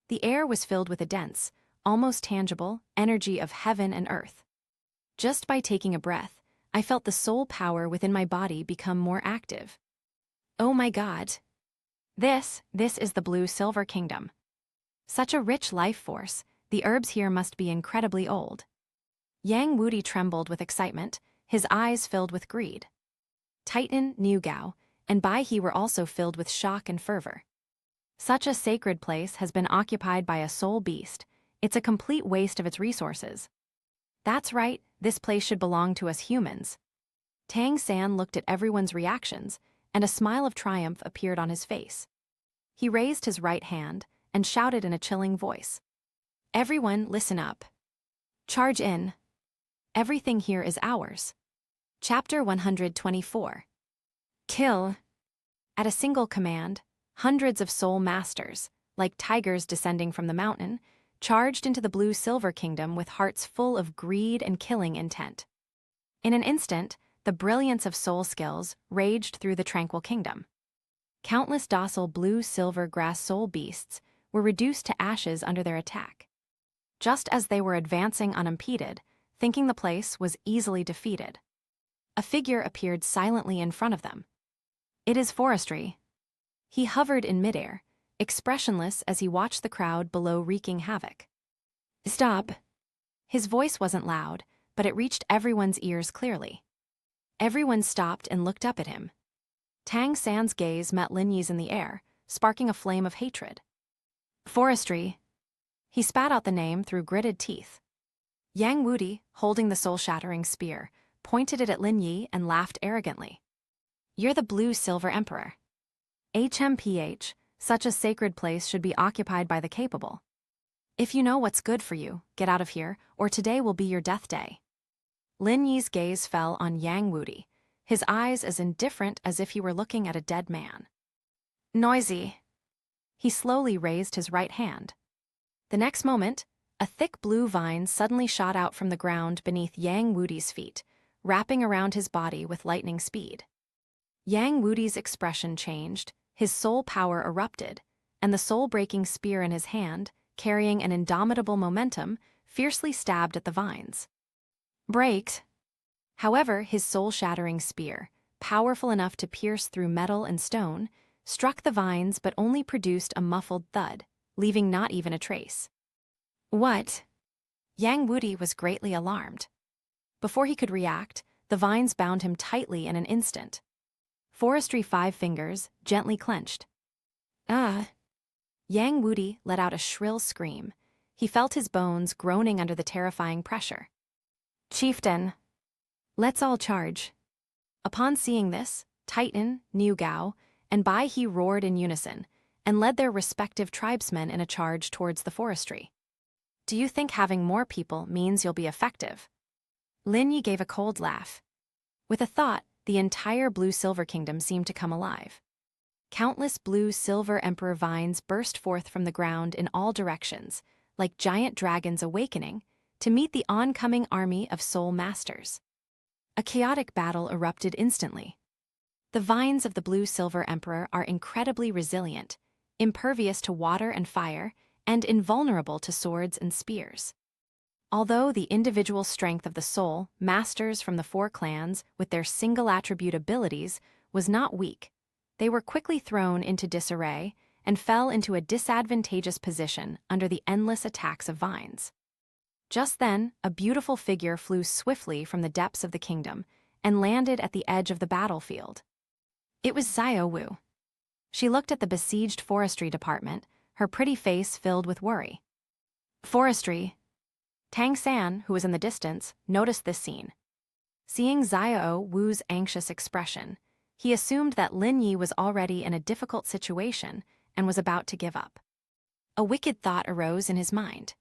Speaker 1: The air was filled with a dense, almost tangible, energy of heaven and earth. Just by taking a breath, I felt the soul power within my body become more active. Oh my God! This is the Blue-Silver Kingdom. Such a rich life force, the herbs here must be incredibly old. Yang Wudi trembled with excitement, his eyes filled with greed. Titan, Niu Gao, and Bai He were also filled with shock and fervor. Such a sacred place has been occupied by a soul beast. It's a complete waste of its resources. That's right, this place should belong to us humans. Tang San looked at everyone's reactions, and a smile of triumph appeared on his face. He raised his right hand and shouted in a chilling voice. Everyone, listen up. Charge in. Everything here is ours. Chapter 124. Kill. At a single command, hundreds of soul masters, like tigers descending from the mountain, charged into the Blue-Silver Kingdom with hearts full of greed and killing intent. In an instant, the brilliance of soul skills raged through the tranquil kingdom. Countless docile blue-silver grass soul beasts were reduced to ashes under their attack. Just as they were advancing unimpeded, thinking the place was easily defeated, a figure appeared silently in front of them. It is Forestry. He hovered in midair, expressionless as he watched the crowd below wreaking havoc. Stop. His voice wasn't loud, but it reached everyone's ears clearly. Everyone stopped and looked up at him. Tang San's gaze met Lin Yi's in the air, sparking a flame of hatred. Forestry. He spat out the name through gritted teeth. Yang Wudi, holding the soul-shattering spear, pointed it at Lin Yi and laughed arrogantly. You're the Blue-Silver Emperor. HMPH, such a sacred place should be occupied by the capable. If you know what's good for you, get out of here, or today will be your death day. Lin Yi's gaze fell on Yang Wudi, his eyes as indifferent as if he were looking at a dead man. Noisy. He slowly raised his right hand. The next moment, a thick blue vine suddenly shot out from the ground beneath Yang Wudi's feet, wrapping around his body with lightning speed. Yang Wudi's expression changed, his soul power erupted, and the soul-breaking spear in his hand, carrying an indomitable momentum, fiercely stabbed at the vines. Braked. However, his soul-shattering spear, powerful enough to pierce through metal and stone, struck the vines but only produced a muffled thud, leaving not even a trace. What? Yang Wudi was greatly alarmed. Before he could react, the vines bound him tightly in an instant. Forestry 5 fingers gently clenched. Ah! Yang Wudi let out a shrill scream. He felt his bones groaning under the terrifying pressure. Chieftain! Let's all charge. Upon seeing this, Titan, Niu Gao, and Bai He roared in unison and led their respective tribesmen in a charge towards the forestry. Do you think having more people means you'll be effective? Lin Yi gave a cold laugh. With a thought, the entire blue-silver kingdom seemed to come alive. Countless blue-silver emperor vines burst forth from the ground in all directions, like giant dragons awakening, to meet the oncoming army of soul masters. A chaotic battle erupted instantly. The vines of the blue-silver emperor are incredibly resilient, impervious to water and fire, and invulnerable to swords and spears. Although the individual strength of the soul masters from the 4 clans with their single attribute abilities was not weak, they were quickly thrown into disarray and fell into a disadvantageous position under the endless attacks of vines. Just then, a beautiful figure flew swiftly from the depths of the kingdom and landed at the edge of the battlefield. It was Xiao Wu. She looked at the besieged forestry department, her pretty face filled with worry. Forestry. Tang San, who was in the distance, noticed this scene. Seeing Xiao Wu's anxious expression, he assumed that Lin Yi was already in a difficult situation and was about to give up. A wicked thought arose in his mind.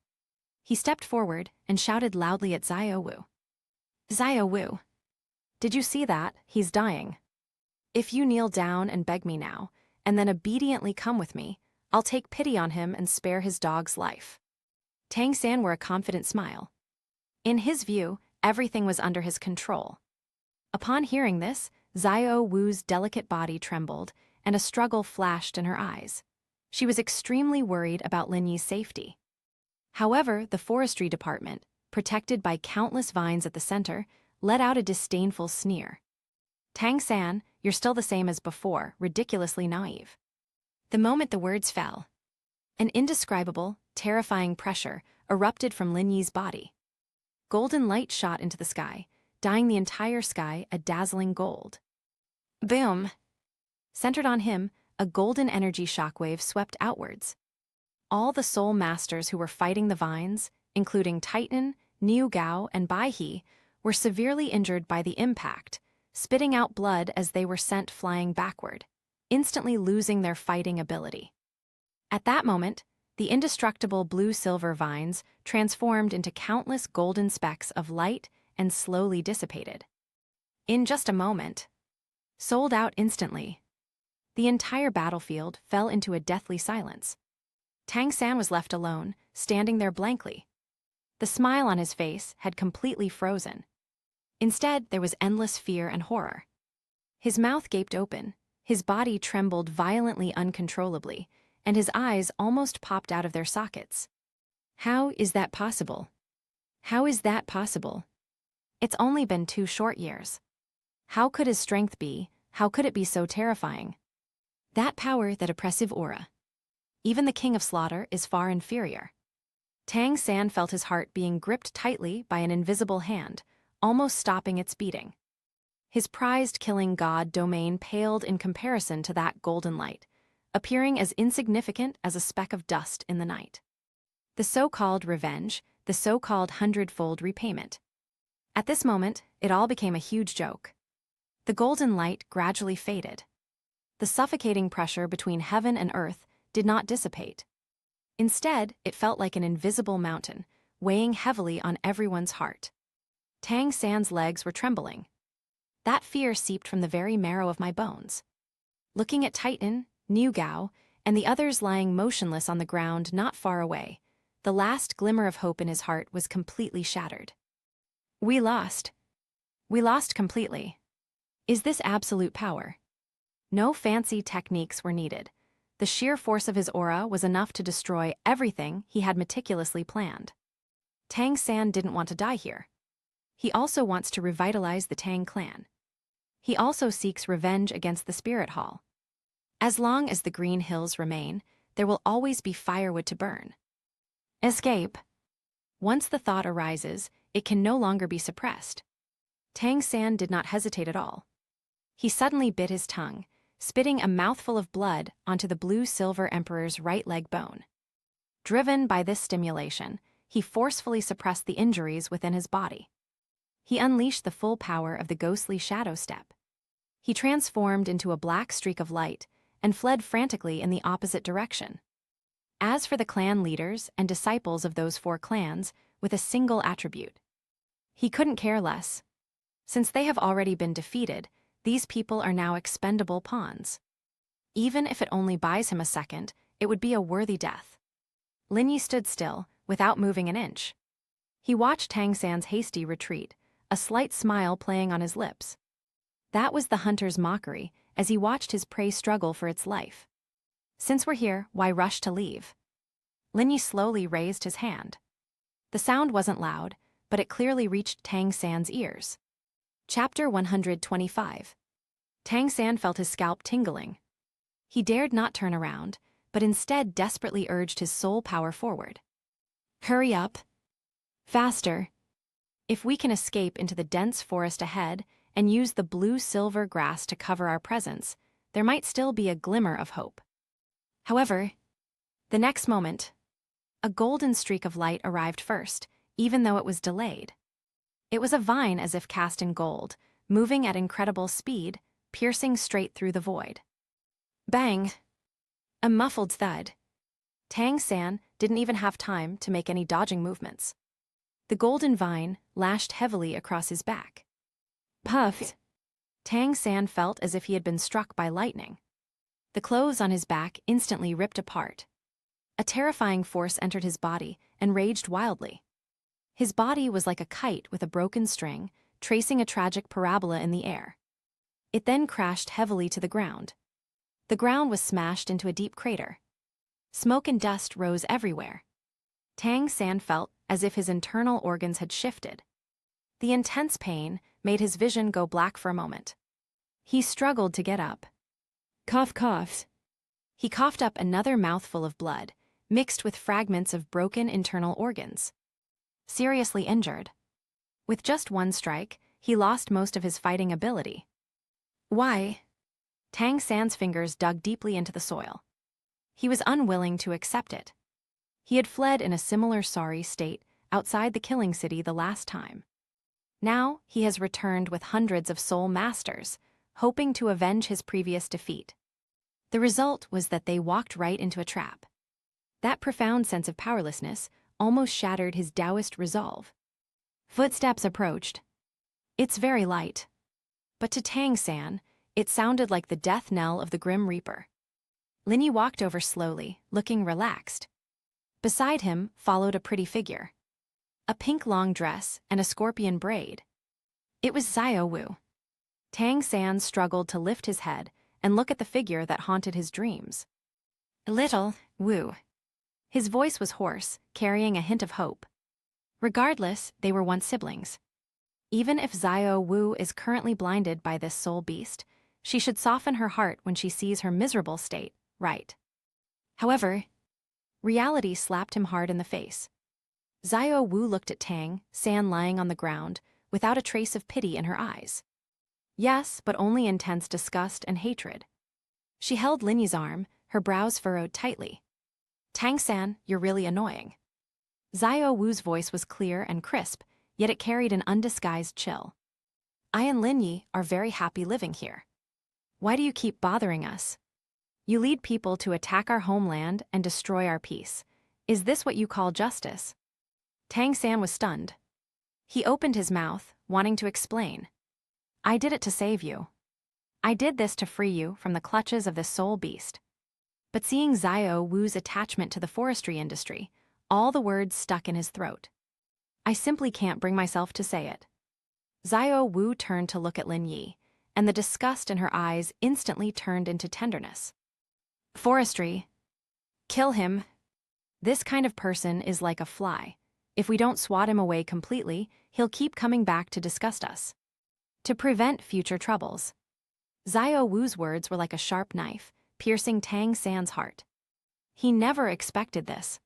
Speaker 1: He stepped forward and shouted loudly at Xiao Wu. Xiao Wu, did you see that? He's dying. If you kneel down and beg me now, and then obediently come with me, I'll take pity on him and spare his dog's life. Tang San wore a confident smile. In his view, everything was under his control. Upon hearing this, Xiao Wu's delicate body trembled, and a struggle flashed in her eyes. She was extremely worried about Lin Yi's safety. However, the forestry department, protected by countless vines at the center, let out a disdainful sneer. Tang San, you're still the same as before, ridiculously naive. The moment the words fell, an indescribable, terrifying pressure erupted from Lin Yi's body. Golden light shot into the sky, dyeing the entire sky a dazzling gold. Boom! Centered on him, a golden energy shockwave swept outwards. All the soul masters who were fighting the vines, including Titan, Niu Gao, and Bai He, were severely injured by the impact, spitting out blood as they were sent flying backward, instantly losing their fighting ability. At that moment, the indestructible blue-silver vines transformed into countless golden specks of light and slowly dissipated. In just a moment, sold out instantly, the entire battlefield fell into a deathly silence. Tang San was left alone, standing there blankly. The smile on his face had completely frozen. Instead, there was endless fear and horror. His mouth gaped open, his body trembled violently uncontrollably, and his eyes almost popped out of their sockets. How is that possible? How is that possible? It's only been 2 short years. How could his strength be? How could it be so terrifying? That power, that oppressive aura. Even the king of slaughter is far inferior. Tang San felt his heart being gripped tightly by an invisible hand, almost stopping its beating. His prized killing god domain paled in comparison to that golden light, appearing as insignificant as a speck of dust in the night. The so-called revenge, the so-called 100-fold repayment. At this moment, it all became a huge joke. The golden light gradually faded. The suffocating pressure between heaven and earth did not dissipate. Instead, it felt like an invisible mountain, weighing heavily on everyone's heart. Tang San's legs were trembling. That fear seeped from the very marrow of my bones. Looking at Titan, Niu Gao, and the others lying motionless on the ground not far away, the last glimmer of hope in his heart was completely shattered. We lost. We lost completely. Is this absolute power? No fancy techniques were needed. The sheer force of his aura was enough to destroy everything he had meticulously planned. Tang San didn't want to die here. He also wants to revitalize the Tang clan. He also seeks revenge against the Spirit Hall. As long as the Green Hills remain, there will always be firewood to burn. Escape. Once the thought arises, it can no longer be suppressed. Tang San did not hesitate at all. He suddenly bit his tongue, spitting a mouthful of blood onto the blue-silver emperor's right leg bone. Driven by this stimulation, he forcefully suppressed the injuries within his body. He unleashed the full power of the ghostly shadow step. He transformed into a black streak of light and fled frantically in the opposite direction. As for the clan leaders and disciples of those 4 clans, with a single attribute, he couldn't care less. Since they have already been defeated, these people are now expendable pawns. Even if it only buys him a second, it would be a worthy death. Lin Yi stood still, without moving an inch. He watched Tang San's hasty retreat, a slight smile playing on his lips. That was the hunter's mockery as he watched his prey struggle for its life. Since we're here, why rush to leave? Lin Yi slowly raised his hand. The sound wasn't loud, but it clearly reached Tang San's ears. Chapter 125. Tang San felt his scalp tingling. He dared not turn around, but instead desperately urged his soul power forward. Hurry up. Faster. If we can escape into the dense forest ahead and use the blue-silver grass to cover our presence, there might still be a glimmer of hope. However, the next moment, a golden streak of light arrived first, even though it was delayed. It was a vine as if cast in gold, moving at incredible speed, piercing straight through the void. Bang! A muffled thud. Tang San didn't even have time to make any dodging movements. The golden vine lashed heavily across his back. Puffed. Tang San felt as if he had been struck by lightning. The clothes on his back instantly ripped apart. A terrifying force entered his body and raged wildly. His body was like a kite with a broken string, tracing a tragic parabola in the air. It then crashed heavily to the ground. The ground was smashed into a deep crater. Smoke and dust rose everywhere. Tang San felt as if his internal organs had shifted. The intense pain made his vision go black for a moment. He struggled to get up. Cough, cough. He coughed up another mouthful of blood, mixed with fragments of broken internal organs. Seriously injured. With just one strike, he lost most of his fighting ability. Why? Tang San's fingers dug deeply into the soil. He was unwilling to accept it. He had fled in a similar sorry state outside the killing city the last time. Now he has returned with hundreds of soul masters, hoping to avenge his previous defeat. The result was that they walked right into a trap. That profound sense of powerlessness almost shattered his Taoist resolve. Footsteps approached. It's very light. But to Tang San, it sounded like the death knell of the Grim Reaper. Lin Yi walked over slowly, looking relaxed. Beside him followed a pretty figure. A pink long dress and a scorpion braid. It was Xiao Wu. Tang San struggled to lift his head and look at the figure that haunted his dreams. Little Wu. His voice was hoarse, carrying a hint of hope. Regardless, they were once siblings. Even if Xiao Wu is currently blinded by this soul beast, she should soften her heart when she sees her miserable state, right? However, reality slapped him hard in the face. Xiao Wu looked at Tang San lying on the ground, without a trace of pity in her eyes. Yes, but only intense disgust and hatred. She held Lin Yi's arm, her brows furrowed tightly. Tang San, you're really annoying. Xiao Wu's voice was clear and crisp, yet it carried an undisguised chill. I and Lin Yi are very happy living here. Why do you keep bothering us? You lead people to attack our homeland and destroy our peace. Is this what you call justice? Tang San was stunned. He opened his mouth, wanting to explain. I did it to save you. I did this to free you from the clutches of this soul beast. But seeing Xiao Wu's attachment to the forestry industry, all the words stuck in his throat. I simply can't bring myself to say it. Xiao Wu turned to look at Lin Yi, and the disgust in her eyes instantly turned into tenderness. Forestry. Kill him. This kind of person is like a fly. If we don't swat him away completely, he'll keep coming back to disgust us. To prevent future troubles. Xiao Wu's words were like a sharp knife, piercing Tang San's heart. He never expected this.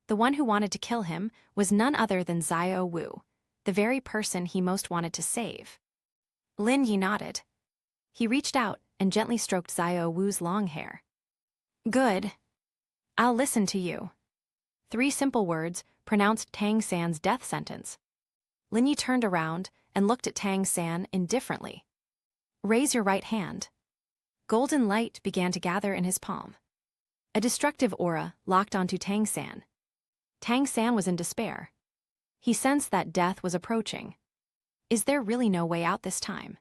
Speaker 1: The one who wanted to kill him was none other than Xiao Wu, the very person he most wanted to save. Lin Yi nodded. He reached out and gently stroked Xiao Wu's long hair. Good. I'll listen to you. 3 simple words pronounced Tang San's death sentence. Lin Yi turned around and looked at Tang San indifferently. Raise your right hand. Golden light began to gather in his palm. A destructive aura locked onto Tang San. Tang San was in despair. He sensed that death was approaching. Is there really no way out this time?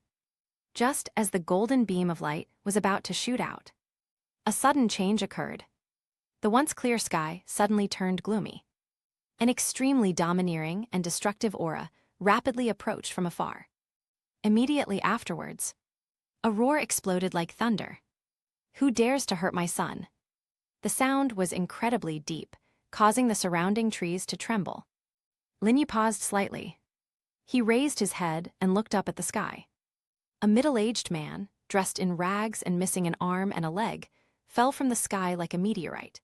Speaker 1: Just as the golden beam of light was about to shoot out, a sudden change occurred. The once clear sky suddenly turned gloomy. An extremely domineering and destructive aura rapidly approached from afar. Immediately afterwards, a roar exploded like thunder. Who dares to hurt my son? The sound was incredibly deep, causing the surrounding trees to tremble. Lin Yi paused slightly. He raised his head and looked up at the sky. A middle-aged man, dressed in rags and missing an arm and a leg, fell from the sky like a meteorite.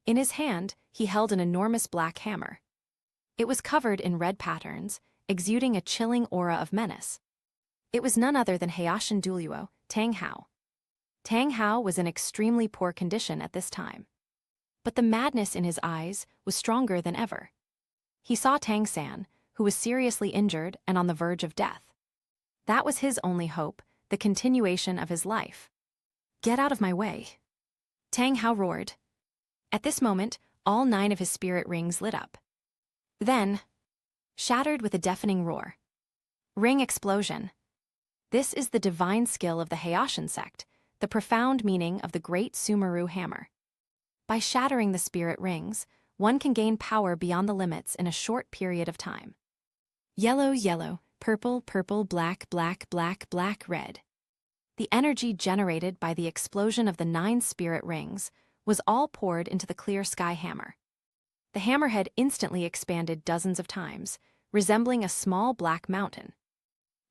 Speaker 1: In his hand, he held an enormous black hammer. It was covered in red patterns, exuding a chilling aura of menace. It was none other than Haitian Douluo, Tang Hao. Tang Hao was in extremely poor condition at this time. But the madness in his eyes was stronger than ever. He saw Tang San, who was seriously injured and on the verge of death. That was his only hope, the continuation of his life. Get out of my way. Tang Hao roared. At this moment, all 9 of his spirit rings lit up. Then, shattered with a deafening roar. Ring explosion. This is the divine skill of the Haitian sect, the profound meaning of the great Sumeru hammer. By shattering the spirit rings, one can gain power beyond the limits in a short period of time. Yellow, yellow, purple, purple, black, black, black, black, red. The energy generated by the explosion of the 9 spirit rings was all poured into the clear sky hammer. The hammerhead instantly expanded dozens of times, resembling a small black mountain.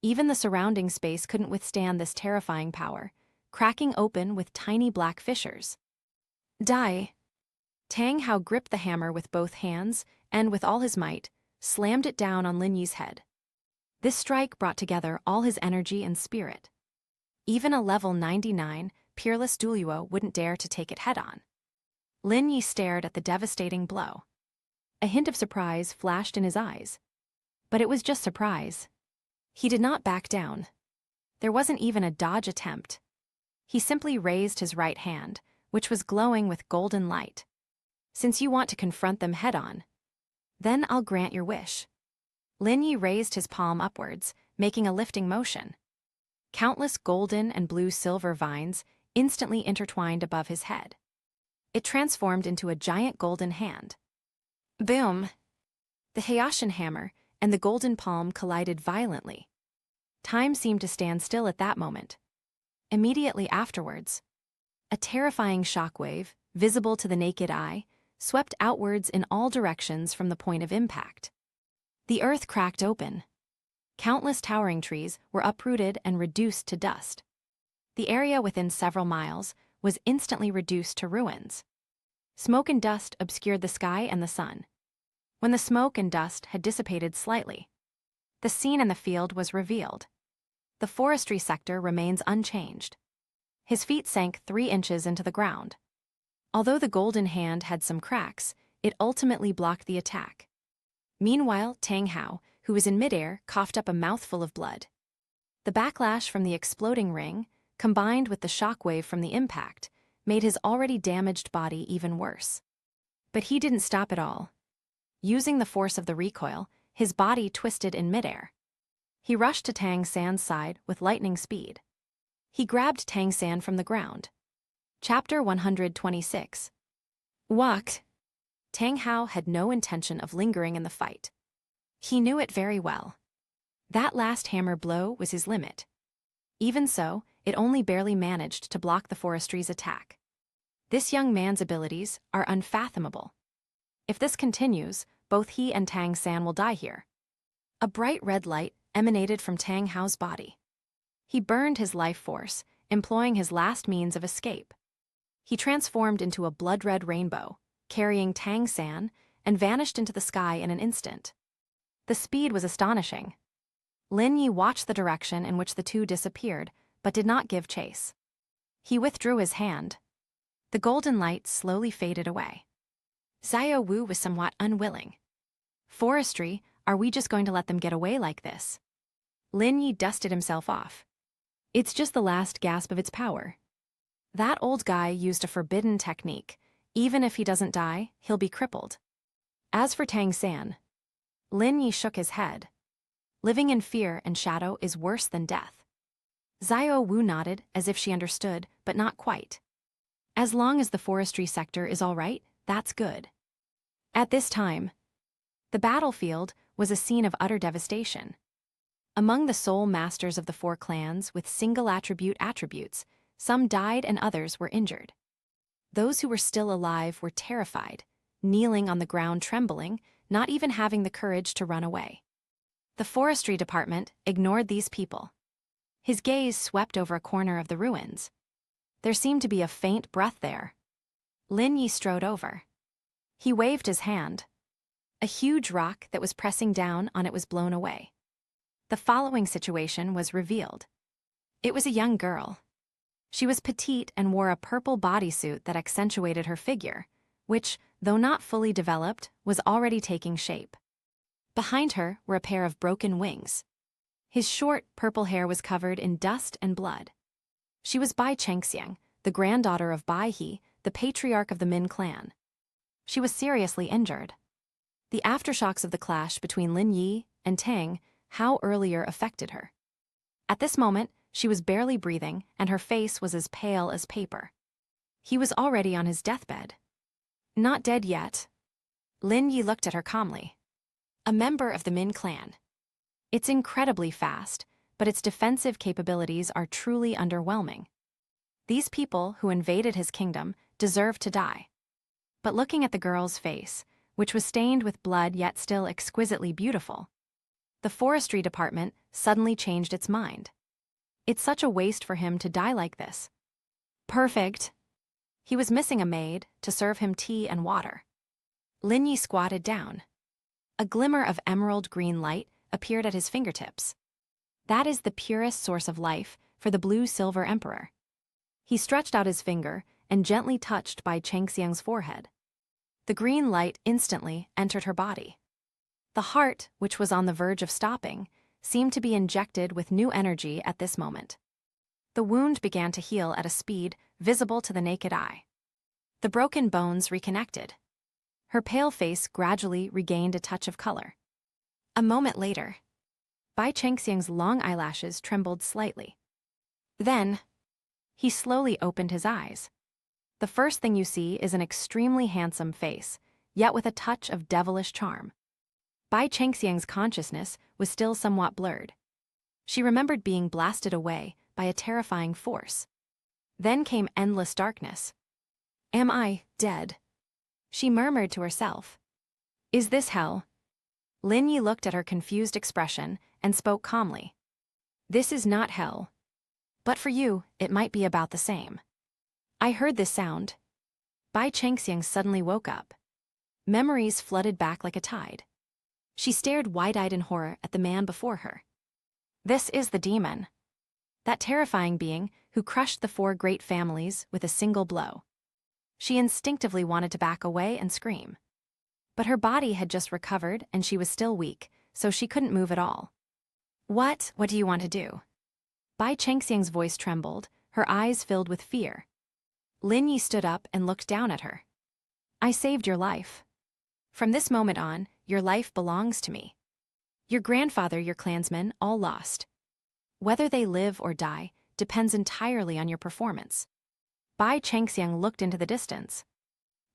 Speaker 1: Even the surrounding space couldn't withstand this terrifying power, cracking open with tiny black fissures. Die! Tang Hao gripped the hammer with both hands and, with all his might, slammed it down on Lin Yi's head. This strike brought together all his energy and spirit. Even a level 99, peerless Douluo wouldn't dare to take it head-on. Lin Yi stared at the devastating blow. A hint of surprise flashed in his eyes. But it was just surprise. He did not back down. There wasn't even a dodge attempt. He simply raised his right hand, which was glowing with golden light. Since you want to confront them head-on, then I'll grant your wish. Lin Yi raised his palm upwards, making a lifting motion. Countless golden and blue-silver vines instantly intertwined above his head. It transformed into a giant golden hand. Boom! The Haitian hammer and the golden palm collided violently. Time seemed to stand still at that moment. Immediately afterwards, a terrifying shockwave, visible to the naked eye, swept outwards in all directions from the point of impact. The earth cracked open. Countless towering trees were uprooted and reduced to dust. The area within several miles was instantly reduced to ruins. Smoke and dust obscured the sky and the sun. When the smoke and dust had dissipated slightly, the scene in the field was revealed. The forestry sector remains unchanged. His feet sank 3 inches into the ground. Although the golden hand had some cracks, it ultimately blocked the attack. Meanwhile, Tang Hao, who was in midair, coughed up a mouthful of blood. The backlash from the exploding ring, combined with the shockwave from the impact, made his already damaged body even worse. But he didn't stop at all. Using the force of the recoil, his body twisted in midair. He rushed to Tang San's side with lightning speed. He grabbed Tang San from the ground. Chapter 126. Walked. Tang Hao had no intention of lingering in the fight. He knew it very well. That last hammer blow was his limit. Even so, it only barely managed to block the forestry's attack. This young man's abilities are unfathomable. If this continues, both he and Tang San will die here. A bright red light emanated from Tang Hao's body. He burned his life force, employing his last means of escape. He transformed into a blood-red rainbow, carrying Tang San and vanished into the sky in an instant. The speed was astonishing. Lin Yi watched the direction in which the two disappeared, but did not give chase. He withdrew his hand. The golden light slowly faded away. Xiao Wu was somewhat unwilling. Forestry, are we just going to let them get away like this? Lin Yi dusted himself off. It's just the last gasp of its power. That old guy used a forbidden technique. Even if he doesn't die, he'll be crippled. As for Tang San, Lin Yi shook his head. Living in fear and shadow is worse than death. Xiao Wu nodded as if she understood, but not quite. As long as the forestry sector is all right, that's good. At this time, the battlefield was a scene of utter devastation. Among the sole masters of the four clans with single attributes, some died and others were injured. Those who were still alive were terrified, kneeling on the ground trembling, not even having the courage to run away. The forestry department ignored these people. His gaze swept over a corner of the ruins. There seemed to be a faint breath there. Lin Yi strode over. He waved his hand. A huge rock that was pressing down on it was blown away. The following situation was revealed. It was a young girl. She was petite and wore a purple bodysuit that accentuated her figure, which, though not fully developed, was already taking shape. Behind her were a pair of broken wings. His short, purple hair was covered in dust and blood. She was Bai Chengxiang, the granddaughter of Bai He, the patriarch of the Min clan. She was seriously injured. The aftershocks of the clash between Lin Yi and Tang Hao earlier affected her. At this moment, she was barely breathing, and her face was as pale as paper. He was already on his deathbed. Not dead yet. Lin Yi looked at her calmly. A member of the Min clan. It's incredibly fast, but its defensive capabilities are truly underwhelming. These people who invaded his kingdom deserve to die. But looking at the girl's face, which was stained with blood yet still exquisitely beautiful, the forestry department suddenly changed its mind. It's such a waste for him to die like this. Perfect. He was missing a maid to serve him tea and water. Lin Yi squatted down. A glimmer of emerald green light appeared at his fingertips. That is the purest source of life for the blue-silver emperor. He stretched out his finger and gently touched Bai Chengxiang's forehead. The green light instantly entered her body. The heart, which was on the verge of stopping, seemed to be injected with new energy at this moment. The wound began to heal at a speed visible to the naked eye. The broken bones reconnected. Her pale face gradually regained a touch of color. A moment later, Bai Chengxiang's long eyelashes trembled slightly. Then, he slowly opened his eyes. The first thing you see is an extremely handsome face, yet with a touch of devilish charm. Bai Chengxiang's consciousness was still somewhat blurred. She remembered being blasted away by a terrifying force. Then came endless darkness. Am I dead? She murmured to herself. Is this hell? Lin Yi looked at her confused expression and spoke calmly. This is not hell. But for you, it might be about the same. I heard this sound. Bai Chengxiang suddenly woke up. Memories flooded back like a tide. She stared wide-eyed in horror at the man before her. This is the demon. That terrifying being who crushed the four great families with a single blow. She instinctively wanted to back away and scream. But her body had just recovered and she was still weak, so she couldn't move at all. What do you want to do? Bai Chengxiang's voice trembled, her eyes filled with fear. Lin Yi stood up and looked down at her. I saved your life. From this moment on, your life belongs to me. Your grandfather, your clansmen, all lost. Whether they live or die depends entirely on your performance. Bai Chengxiang looked into the distance.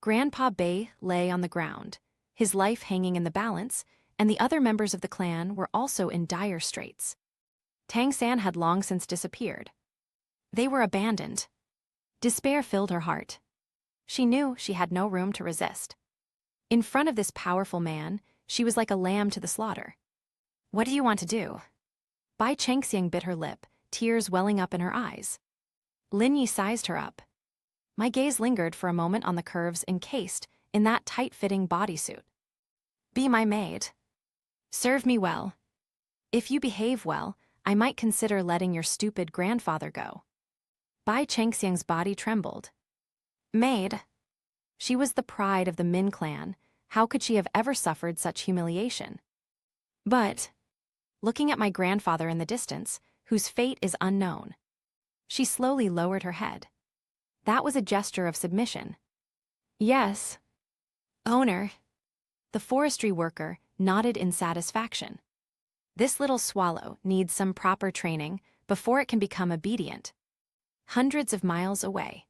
Speaker 1: Grandpa Bei lay on the ground, his life hanging in the balance, and the other members of the clan were also in dire straits. Tang San had long since disappeared. They were abandoned. Despair filled her heart. She knew she had no room to resist. In front of this powerful man, she was like a lamb to the slaughter. What do you want to do? Bai Chengxiang bit her lip, tears welling up in her eyes. Lin Yi sized her up. My gaze lingered for a moment on the curves encased in that tight-fitting bodysuit. Be my maid. Serve me well. If you behave well, I might consider letting your stupid grandfather go. Bai Chengxiang's body trembled. Maid. She was the pride of the Min clan. How could she have ever suffered such humiliation? But, looking at my grandfather in the distance, whose fate is unknown, she slowly lowered her head. That was a gesture of submission. Yes. Owner. The forestry worker nodded in satisfaction. This little swallow needs some proper training before it can become obedient. Hundreds of miles away,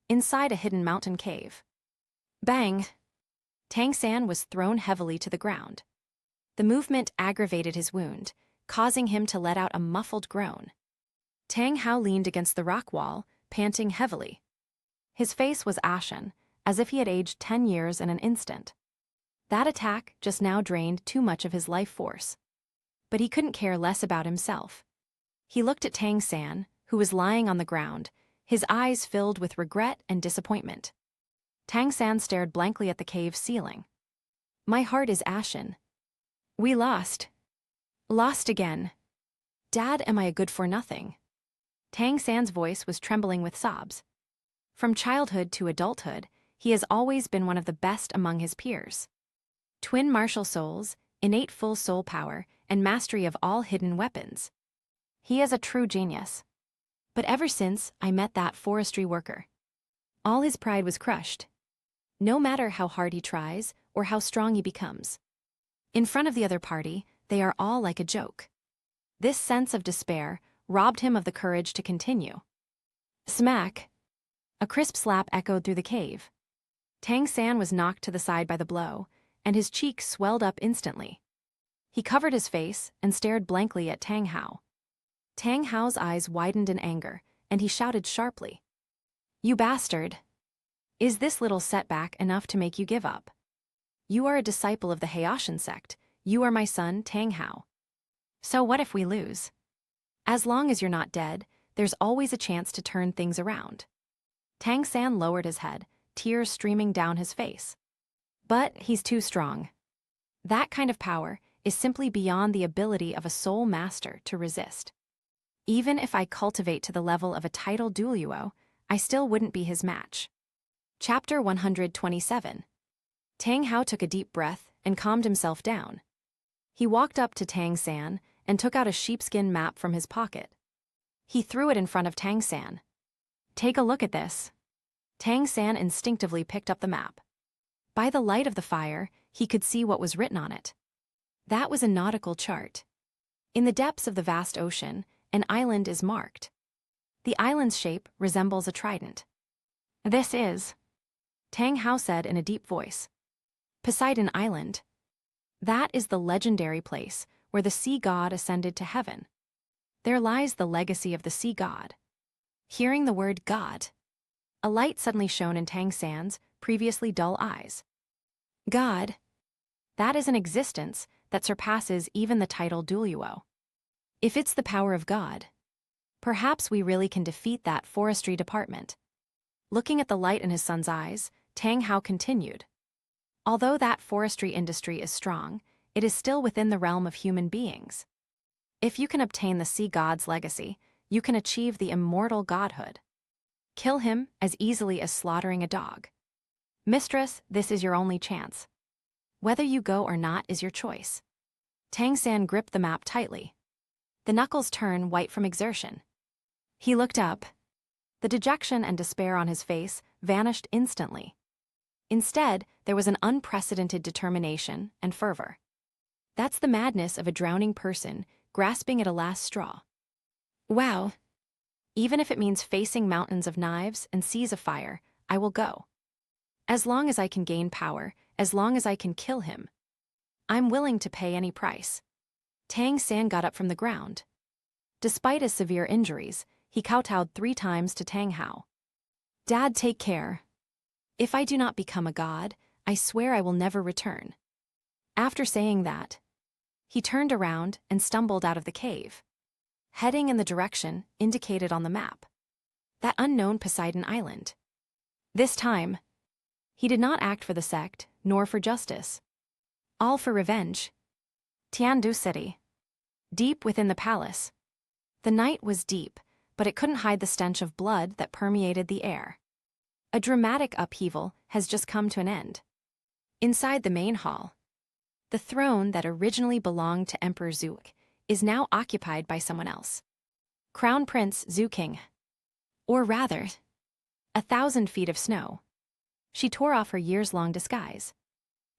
Speaker 1: inside a hidden mountain cave. Bang! Tang San was thrown heavily to the ground. The movement aggravated his wound, causing him to let out a muffled groan. Tang Hao leaned against the rock wall, panting heavily. His face was ashen, as if he had aged 10 years in an instant. That attack just now drained too much of his life force. But he couldn't care less about himself. He looked at Tang San, who was lying on the ground, his eyes filled with regret and disappointment. Tang San stared blankly at the cave ceiling. My heart is ashen. We lost. Lost again. Dad, am I a good for nothing? Tang San's voice was trembling with sobs. From childhood to adulthood, he has always been one of the best among his peers. Twin martial souls, innate full soul power, and mastery of all hidden weapons. He is a true genius. But ever since I met that forestry worker, all his pride was crushed. No matter how hard he tries or how strong he becomes. In front of the other party, they are all like a joke. This sense of despair robbed him of the courage to continue. Smack! A crisp slap echoed through the cave. Tang San was knocked to the side by the blow, and his cheeks swelled up instantly. He covered his face and stared blankly at Tang Hao. Tang Hao's eyes widened in anger, and he shouted sharply. You bastard! Is this little setback enough to make you give up? You are a disciple of the Haitian sect. You are my son, Tang Hao. So what if we lose? As long as you're not dead, there's always a chance to turn things around. Tang San lowered his head, tears streaming down his face. But he's too strong. That kind of power is simply beyond the ability of a soul master to resist. Even if I cultivate to the level of a titled Douluo, I still wouldn't be his match. Chapter 127. Tang Hao took a deep breath and calmed himself down. He walked up to Tang San and took out a sheepskin map from his pocket. He threw it in front of Tang San. Take a look at this. Tang San instinctively picked up the map. By the light of the fire, he could see what was written on it. That was a nautical chart. In the depths of the vast ocean, an island is marked. The island's shape resembles a trident. This is, Tang Hao said in a deep voice, Poseidon Island. That is the legendary place where the sea god ascended to heaven. There lies the legacy of the sea god. Hearing the word god, a light suddenly shone in Tang San's previously dull eyes. God. That is an existence that surpasses even the title Douluo. If it's the power of God, perhaps we really can defeat that forestry department. Looking at the light in his son's eyes, Tang Hao continued. Although that forestry industry is strong, it is still within the realm of human beings. If you can obtain the sea god's legacy, you can achieve the immortal godhood. Kill him as easily as slaughtering a dog. Mistress, this is your only chance. Whether you go or not is your choice. Tang San gripped the map tightly. The knuckles turned white from exertion. He looked up. The dejection and despair on his face vanished instantly. Instead, there was an unprecedented determination and fervor. That's the madness of a drowning person grasping at a last straw. Wow. Even if it means facing mountains of knives and seas of fire, I will go. As long as I can gain power, as long as I can kill him. I'm willing to pay any price. Tang San got up from the ground. Despite his severe injuries, he kowtowed 3 times to Tang Hao. Dad, take care. If I do not become a god, I swear I will never return. After saying that, he turned around and stumbled out of the cave, heading in the direction indicated on the map. That unknown Poseidon Island. This time, he did not act for the sect, nor for justice. All for revenge. Tiandu City. Deep within the palace. The night was deep, but it couldn't hide the stench of blood that permeated the air. A dramatic upheaval has just come to an end. Inside the main hall, the throne that originally belonged to Emperor Zhu is now occupied by someone else. Crown Prince Zhu King. Or rather, 1,000 feet of snow. She tore off her years-long disguise.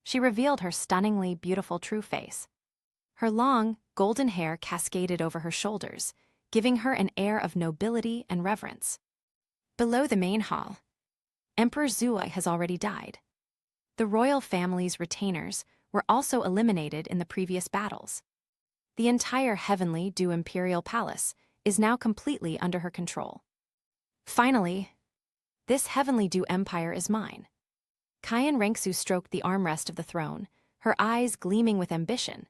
Speaker 1: She revealed her stunningly beautiful true face. Her long, golden hair cascaded over her shoulders, giving her an air of nobility and reverence. Below the main hall, Emperor Zhu has already died. The royal family's retainers were also eliminated in the previous battles. The entire heavenly Du Imperial Palace is now completely under her control. Finally, this heavenly Du Empire is mine. Qian Rengsu stroked the armrest of the throne, her eyes gleaming with ambition.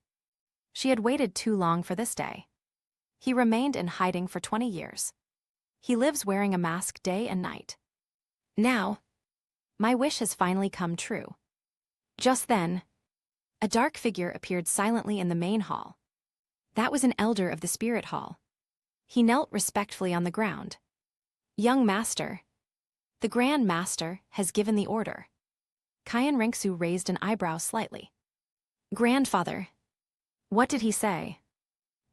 Speaker 1: She had waited too long for this day. He remained in hiding for 20 years. He lives wearing a mask day and night. Now, my wish has finally come true. Just then, a dark figure appeared silently in the main hall. That was an elder of the spirit hall. He knelt respectfully on the ground. Young master, the Grand Master has given the order. Qian Rengsu raised an eyebrow slightly. Grandfather, what did he say?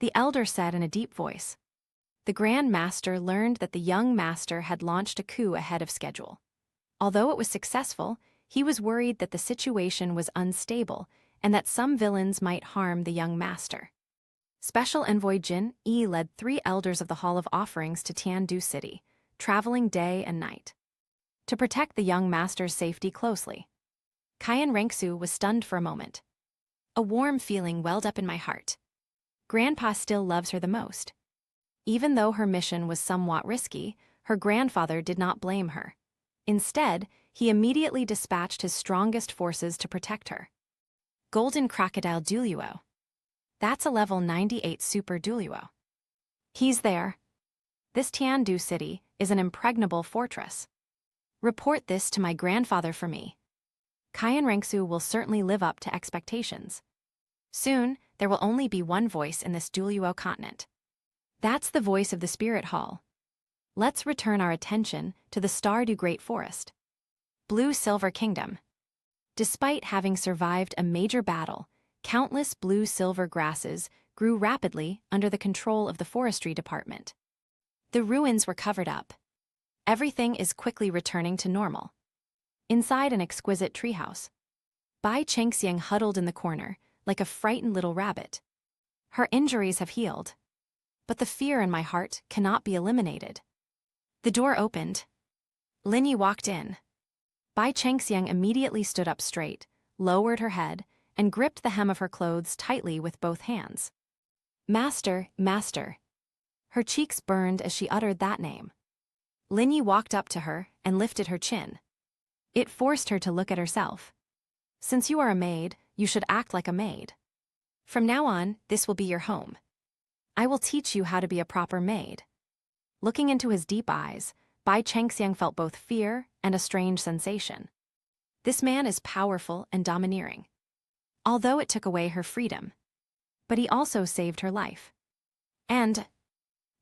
Speaker 1: The elder said in a deep voice. The Grand Master learned that the young master had launched a coup ahead of schedule. Although it was successful, he was worried that the situation was unstable and that some villains might harm the young master. Special Envoy Jin Yi led 3 elders of the Hall of Offerings to Tiandu City, traveling day and night, to protect the young master's safety closely. Qian Rengsu was stunned for a moment. A warm feeling welled up in my heart. Grandpa still loves her the most. Even though her mission was somewhat risky, her grandfather did not blame her. Instead, he immediately dispatched his strongest forces to protect her. Golden Crocodile Douluo. That's a level 98 Super Douluo. He's there. This Tiandu City is an impregnable fortress. Report this to my grandfather for me. Qian Rengsu will certainly live up to expectations. Soon, there will only be one voice in this Douluo continent. That's the voice of the Spirit Hall. Let's return our attention to the Stardew Great Forest. Blue Silver Kingdom. Despite having survived a major battle, countless blue-silver grasses grew rapidly under the control of the forestry department. The ruins were covered up. Everything is quickly returning to normal. Inside an exquisite treehouse, Bai Chengxiang huddled in the corner, like a frightened little rabbit. Her injuries have healed, but the fear in my heart cannot be eliminated. The door opened. Lin Yi walked in. Bai Chengxiang immediately stood up straight, lowered her head, and gripped the hem of her clothes tightly with both hands. Master, master. Her cheeks burned as she uttered that name. Lin Yi walked up to her and lifted her chin. It forced her to look at herself. Since you are a maid, you should act like a maid. From now on, this will be your home. I will teach you how to be a proper maid. Looking into his deep eyes, Bai Chengxiang felt both fear and a strange sensation. This man is powerful and domineering. Although it took away her freedom, but he also saved her life. And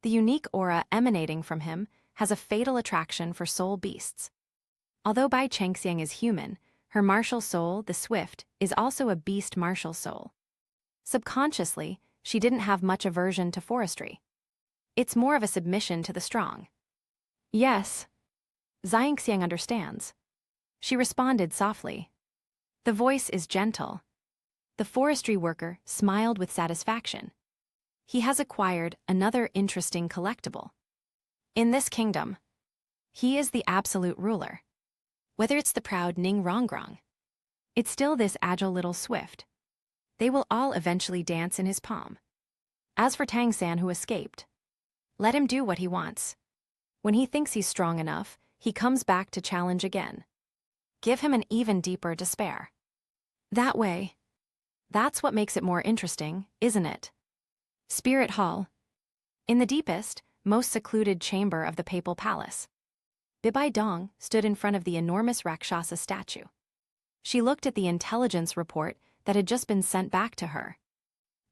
Speaker 1: the unique aura emanating from him has a fatal attraction for soul beasts. Although Bai Chengxiang is human, her martial soul, the Swift, is also a beast martial soul. Subconsciously, she didn't have much aversion to forestry. It's more of a submission to the strong. Yes. Xiangxiang understands. She responded softly. The voice is gentle. The forestry worker smiled with satisfaction. He has acquired another interesting collectible. In this kingdom, he is the absolute ruler. Whether it's the proud Ning Rongrong, it's still this agile little Swift. They will all eventually dance in his palm. As for Tang San, who escaped, let him do what he wants. When he thinks he's strong enough, he comes back to challenge again. Give him an even deeper despair. That way. That's what makes it more interesting, isn't it? Spirit Hall. In the deepest, most secluded chamber of the papal palace, Bibi Dong stood in front of the enormous Rakshasa statue. She looked at the intelligence report that had just been sent back to her.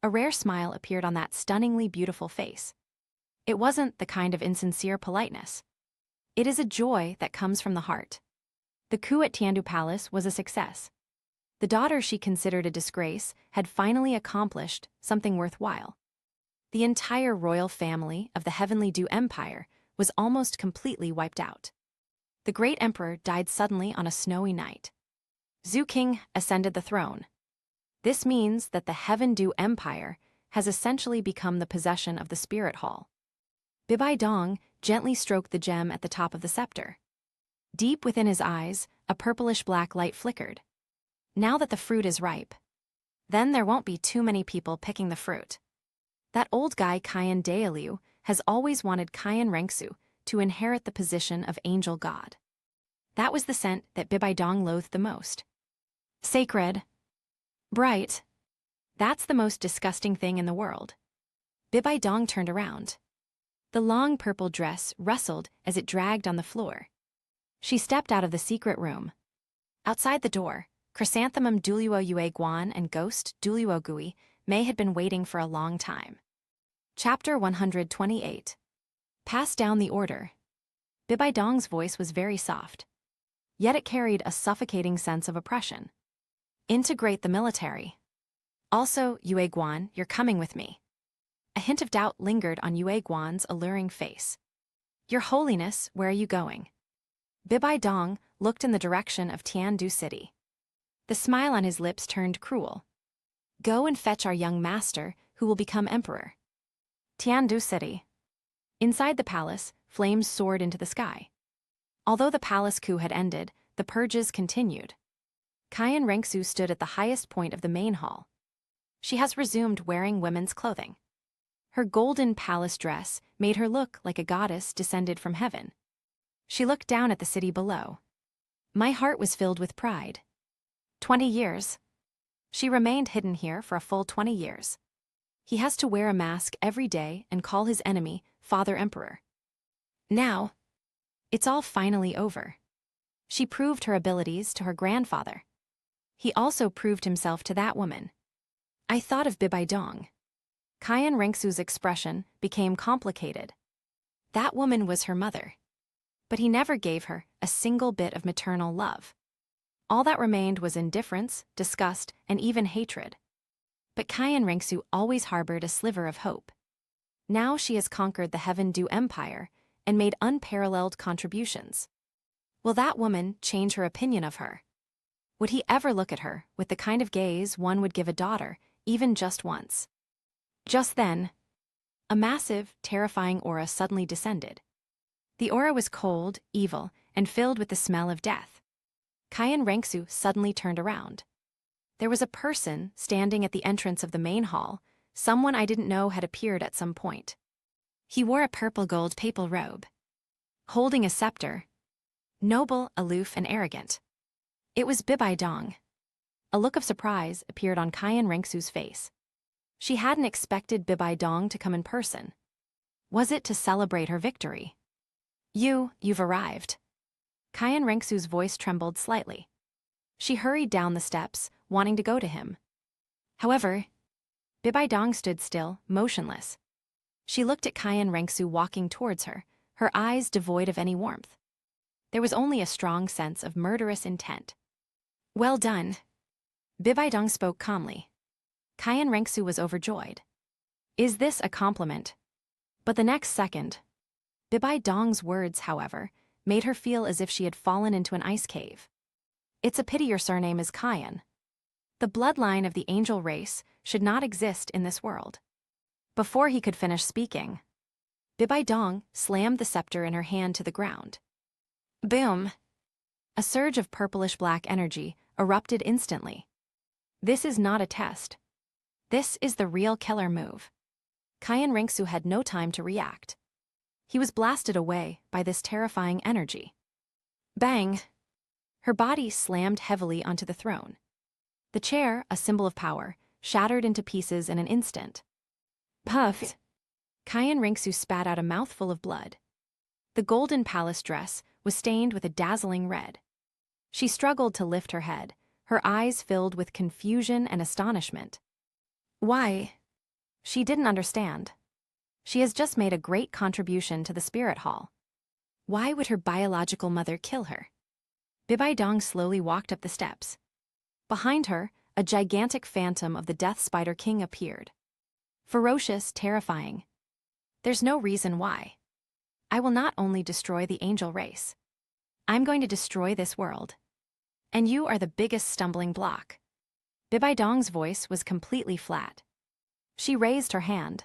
Speaker 1: A rare smile appeared on that stunningly beautiful face. It wasn't the kind of insincere politeness. It is a joy that comes from the heart. The coup at Tiandu Palace was a success. The daughter she considered a disgrace had finally accomplished something worthwhile. The entire royal family of the Heavenly Dew Empire was almost completely wiped out. The great emperor died suddenly on a snowy night. Zhu King ascended the throne. This means that the Heaven Dew Empire has essentially become the possession of the Spirit Hall. Bibi Dong gently stroked the gem at the top of the scepter. Deep within his eyes, a purplish-black light flickered. Now that the fruit is ripe, then there won't be too many people picking the fruit. That old guy Qian Dalu has always wanted Qian Rengsu to inherit the position of angel god. That was the scent that Bibi Dong loathed the most. Sacred. Bright. That's the most disgusting thing in the world. Bibi Dong turned around. The long purple dress rustled as it dragged on the floor. She stepped out of the secret room. Outside the door, Chrysanthemum Douluo Yue Guan and Ghost Douluo Gui Mei had been waiting for a long time. Chapter 128. Pass down the order. Bibi Dong's voice was very soft. Yet it carried a suffocating sense of oppression. Integrate the military. Also, Yue Guan, you're coming with me. A hint of doubt lingered on Yue Guan's alluring face. Your Holiness, where are you going? Bibi Dong looked in the direction of Tiandu City. The smile on his lips turned cruel. Go and fetch our young master, who will become emperor. Tiandu City. Inside the palace, flames soared into the sky. Although the palace coup had ended, the purges continued. Qian Rengsu stood at the highest point of the main hall. She has resumed wearing women's clothing. Her golden palace dress made her look like a goddess descended from heaven. She looked down at the city below. My heart was filled with pride. 20 years. She remained hidden here for a full 20 years. He has to wear a mask every day and call his enemy Father Emperor. Now, it's all finally over. She proved her abilities to her grandfather. He also proved himself to that woman. I thought of Bibi Dong. Qian Rengsu's expression became complicated. That woman was her mother. But he never gave her a single bit of maternal love. All that remained was indifference, disgust, and even hatred. But Qian Rengsu always harbored a sliver of hope. Now she has conquered the Heaven Dew Empire and made unparalleled contributions. Will that woman change her opinion of her? Would he ever look at her with the kind of gaze one would give a daughter, even just once? Just then, a massive, terrifying aura suddenly descended. The aura was cold, evil, and filled with the smell of death. Qian Rengsu suddenly turned around. There was a person standing at the entrance of the main hall, someone I didn't know had appeared at some point. He wore a purple-gold papal robe, holding a scepter, noble, aloof, and arrogant. It was Bibi Dong. A look of surprise appeared on Qian Rengsu's face. She hadn't expected Bibi Dong to come in person. Was it to celebrate her victory? You've arrived. Qian Rengsu's voice trembled slightly. She hurried down the steps, wanting to go to him. However, Bibi Dong stood still, motionless. She looked at Qian Rengsu walking towards her, her eyes devoid of any warmth. There was only a strong sense of murderous intent. Well done. Bibi Dong spoke calmly. Qian Rengsu was overjoyed. Is this a compliment? But the next second, Bibi Dong's words, however, made her feel as if she had fallen into an ice cave. It's a pity your surname is Qian. The bloodline of the angel race should not exist in this world. Before he could finish speaking, Bibi Dong slammed the scepter in her hand to the ground. Boom! A surge of purplish-black energy erupted instantly. This is not a test. This is the real killer move. Qian Rengsu had no time to react. He was blasted away by this terrifying energy. Bang! Her body slammed heavily onto the throne. The chair, a symbol of power, shattered into pieces in an instant. Puffed! Qian Rengsu spat out a mouthful of blood. The golden palace dress was stained with a dazzling red. She struggled to lift her head, her eyes filled with confusion and astonishment. Why? She didn't understand. She has just made a great contribution to the spirit hall. Why would her biological mother kill her? Bibi Dong slowly walked up the steps. Behind her, a gigantic phantom of the Death Spider King appeared. Ferocious, terrifying. There's no reason why. I will not only destroy the angel race. I'm going to destroy this world. And you are the biggest stumbling block. Bibi Dong's voice was completely flat. She raised her hand.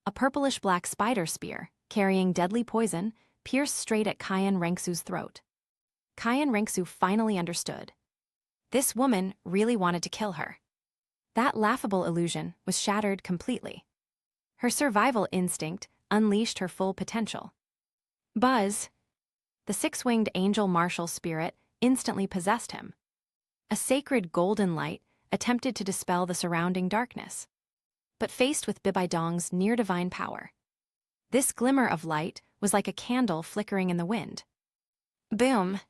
Speaker 1: A purplish-black spider spear, carrying deadly poison, pierced straight at Cayenne Rengsu's throat. Cayenne Rengsu finally understood. This woman really wanted to kill her. That laughable illusion was shattered completely. Her survival instinct unleashed her full potential. Buzz! The six-winged angel martial spirit instantly possessed him. A sacred golden light attempted to dispel the surrounding darkness. But faced with Bibi Dong's near-divine power, this glimmer of light was like a candle flickering in the wind. Boom!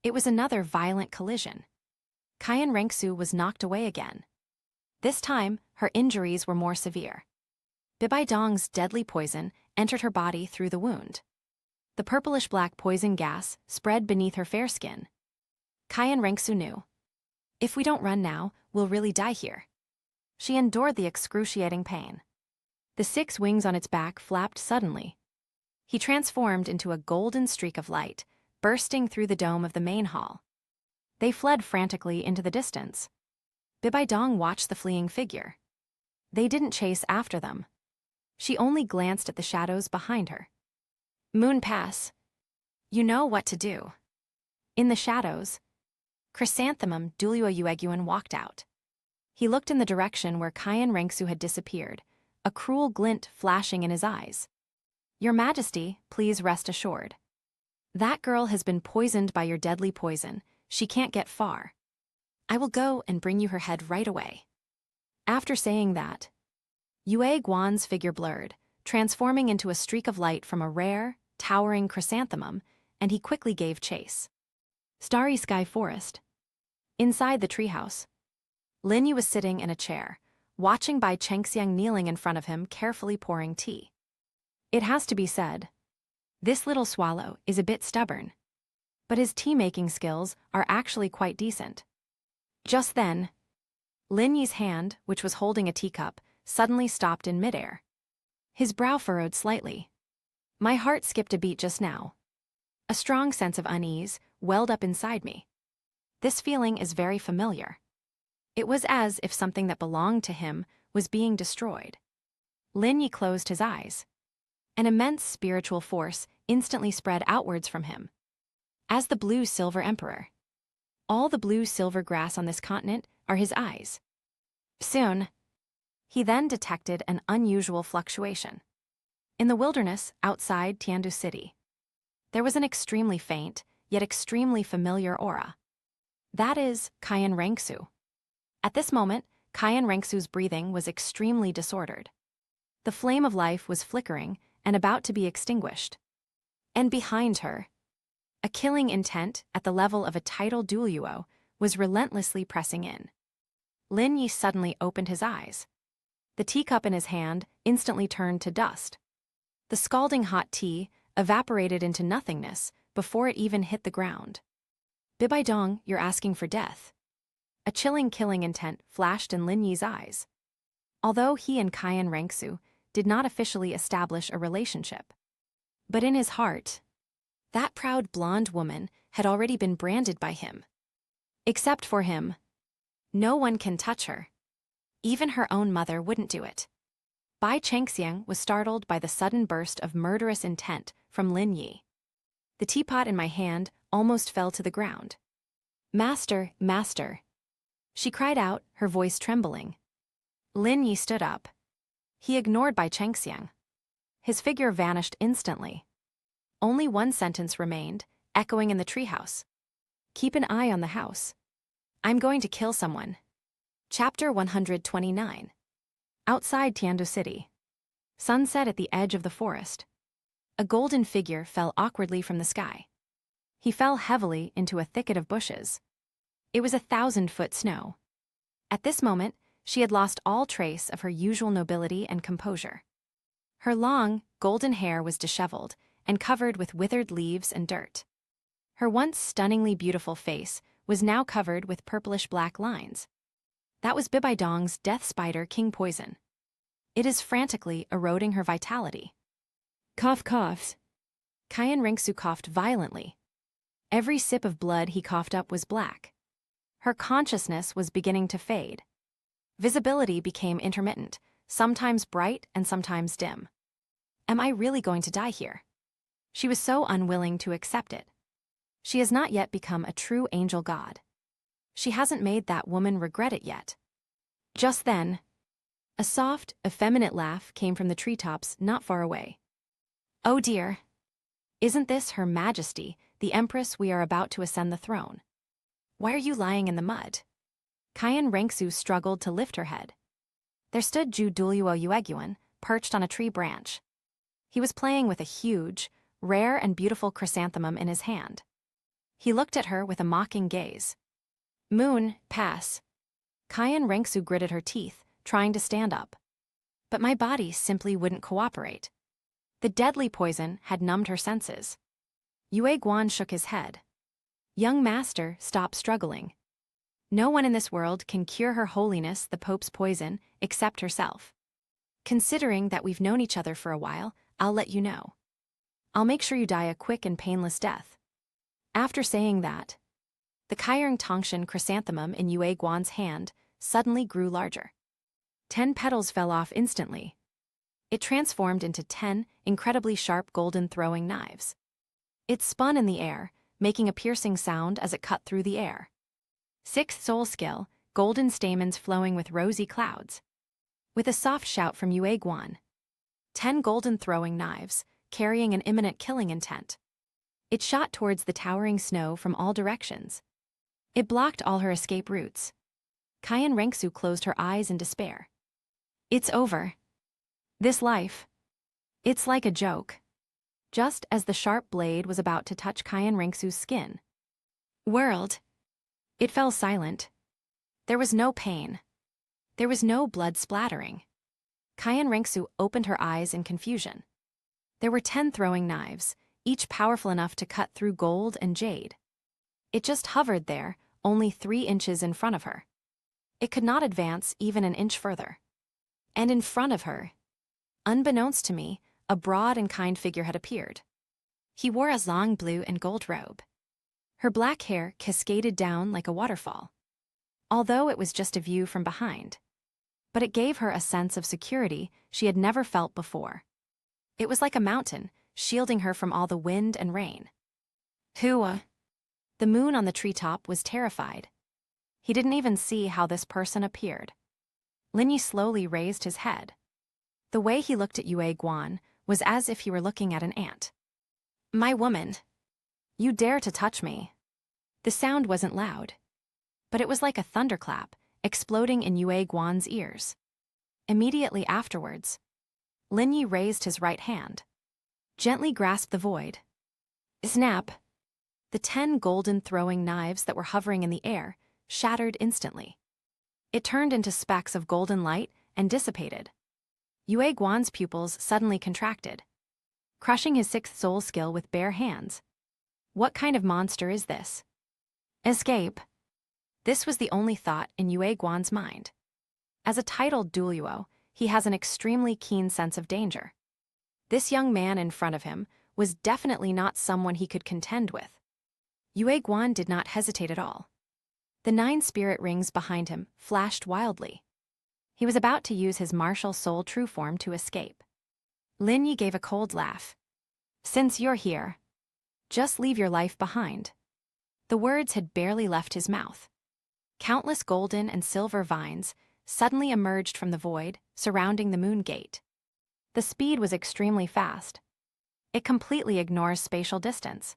Speaker 1: It was another violent collision. Cayenne Rengsu was knocked away again. This time, her injuries were more severe. Bibi Dong's deadly poison entered her body through the wound. The purplish-black poison gas spread beneath her fair skin. Cayenne Rengsu knew. If we don't run now, we'll really die here. She endured the excruciating pain. The 6 wings on its back flapped suddenly. He transformed into a golden streak of light, bursting through the dome of the main hall. They fled frantically into the distance. Bibi Dong watched the fleeing figure. They didn't chase after them. She only glanced at the shadows behind her. Moon pass. You know what to do. In the shadows, Chrysanthemum Douluo Yueguan walked out. He looked in the direction where Cayenne Rengsu had disappeared, a cruel glint flashing in his eyes. Your Majesty, please rest assured. That girl has been poisoned by your deadly poison. She can't get far. I will go and bring you her head right away. After saying that, Yue Guan's figure blurred, transforming into a streak of light from a rare, towering chrysanthemum, and he quickly gave chase. Starry Sky Forest. Inside the treehouse, Lin Yu was sitting in a chair, watching Bai Chengxiang kneeling in front of him, carefully pouring tea. It has to be said, this little swallow is a bit stubborn, but his tea-making skills are actually quite decent. Just then, Lin Yi's hand, which was holding a teacup, suddenly stopped in midair. His brow furrowed slightly. My heart skipped a beat just now. A strong sense of unease welled up inside me. This feeling is very familiar. It was as if something that belonged to him was being destroyed. Lin Yi closed his eyes. An immense spiritual force instantly spread outwards from him. As the blue-silver emperor. All the blue-silver grass on this continent are his eyes. Soon, he then detected an unusual fluctuation. In the wilderness outside Tiandu City, there was an extremely faint, yet extremely familiar aura. That is Cayenne Rengsu. At this moment, Cayenne Rengsu's breathing was extremely disordered. The flame of life was flickering and about to be extinguished. And behind her, a killing intent at the level of a tidal Douluo was relentlessly pressing in. Lin Yi suddenly opened his eyes. The teacup in his hand instantly turned to dust. The scalding hot tea evaporated into nothingness before it even hit the ground. Bibi Dong, you're asking for death. A chilling killing intent flashed in Lin Yi's eyes. Although he and Cayenne Rengsu did not officially establish a relationship, but in his heart, that proud blonde woman had already been branded by him. Except for him, no one can touch her. Even her own mother wouldn't do it. Bai Chengxiang was startled by the sudden burst of murderous intent from Lin Yi. The teapot in my hand almost fell to the ground. Master, master. She cried out, her voice trembling. Lin Yi stood up. He ignored Bai Chengxiang. His figure vanished instantly. Only one sentence remained, echoing in the treehouse. Keep an eye on the house. I'm going to kill someone. Chapter 129. Outside Tiandu City. Sunset at the edge of the forest. A golden figure fell awkwardly from the sky. He fell heavily into a thicket of bushes. It was 1,000-foot snow. At this moment, she had lost all trace of her usual nobility and composure. Her long, golden hair was disheveled and covered with withered leaves and dirt. Her once stunningly beautiful face was now covered with purplish-black lines. That was Bibi Dong's death spider king poison. It is frantically eroding her vitality. Cough coughs. Qian Rengsu coughed violently. Every sip of blood he coughed up was black. Her consciousness was beginning to fade. Visibility became intermittent, sometimes bright and sometimes dim. Am I really going to die here? She was so unwilling to accept it. She has not yet become a true angel god. She hasn't made that woman regret it yet. Just then, a soft, effeminate laugh came from the treetops not far away. Oh dear! Isn't this Her Majesty, the Empress we are about to ascend the throne? Why are you lying in the mud? Qian Rengsu struggled to lift her head. There stood Douluo Yueguan, perched on a tree branch. He was playing with a huge, rare and beautiful chrysanthemum in his hand. He looked at her with a mocking gaze. Moon, pass. Qian Rengsu gritted her teeth, trying to stand up. But my body simply wouldn't cooperate. The deadly poison had numbed her senses. Yue Guan shook his head. Young master, stop struggling. No one in this world can cure Her Holiness the Pope's poison except herself. Considering that we've known each other for a while, I'll let you know. I'll make sure you die a quick and painless death. After saying that, the Kaiyang Tongshan chrysanthemum in Yue Guan's hand suddenly grew larger. 10 petals fell off instantly. It transformed into 10 incredibly sharp golden throwing knives. It spun in the air, making a piercing sound as it cut through the air. 6th soul skill, golden stamens flowing with rosy clouds. With a soft shout from Yue Guan, 10 golden throwing knives, carrying an imminent killing intent. It shot towards the towering snow from all directions. It blocked all her escape routes. Qian Rengsu closed her eyes in despair. It's over. This life. It's like a joke. Just as the sharp blade was about to touch Qian Rengsu's skin. World. It fell silent. There was no pain. There was no blood splattering. Qian Rengsu opened her eyes in confusion. There were 10 throwing knives, each powerful enough to cut through gold and jade. It just hovered there, only 3 inches in front of her. It could not advance even an inch further. And in front of her, unbeknownst to me, a broad and kind figure had appeared. He wore a long blue and gold robe. Her black hair cascaded down like a waterfall. Although it was just a view from behind. But it gave her a sense of security she had never felt before. It was like a mountain, shielding her from all the wind and rain. Hua. The moon on the treetop was terrified. He didn't even see how this person appeared. Linyi slowly raised his head. The way he looked at Yue Guan was as if he were looking at an ant. My woman. You dare to touch me. The sound wasn't loud. But it was like a thunderclap, exploding in Yue Guan's ears. Immediately afterwards, Linyi raised his right hand. Gently grasped the void. Snap! The 10 golden throwing knives that were hovering in the air shattered instantly. It turned into specks of golden light and dissipated. Yue Guan's pupils suddenly contracted, crushing his 6th soul skill with bare hands. What kind of monster is this? Escape. This was the only thought in Yue Guan's mind. As a titled Douluo, he has an extremely keen sense of danger. This young man in front of him was definitely not someone he could contend with. Yue Guan did not hesitate at all. The 9 spirit rings behind him flashed wildly. He was about to use his martial soul true form to escape. Linyi gave a cold laugh. Since you're here, just leave your life behind. The words had barely left his mouth. Countless golden and silver vines suddenly emerged from the void surrounding the moon gate. The speed was extremely fast. It completely ignores spatial distance.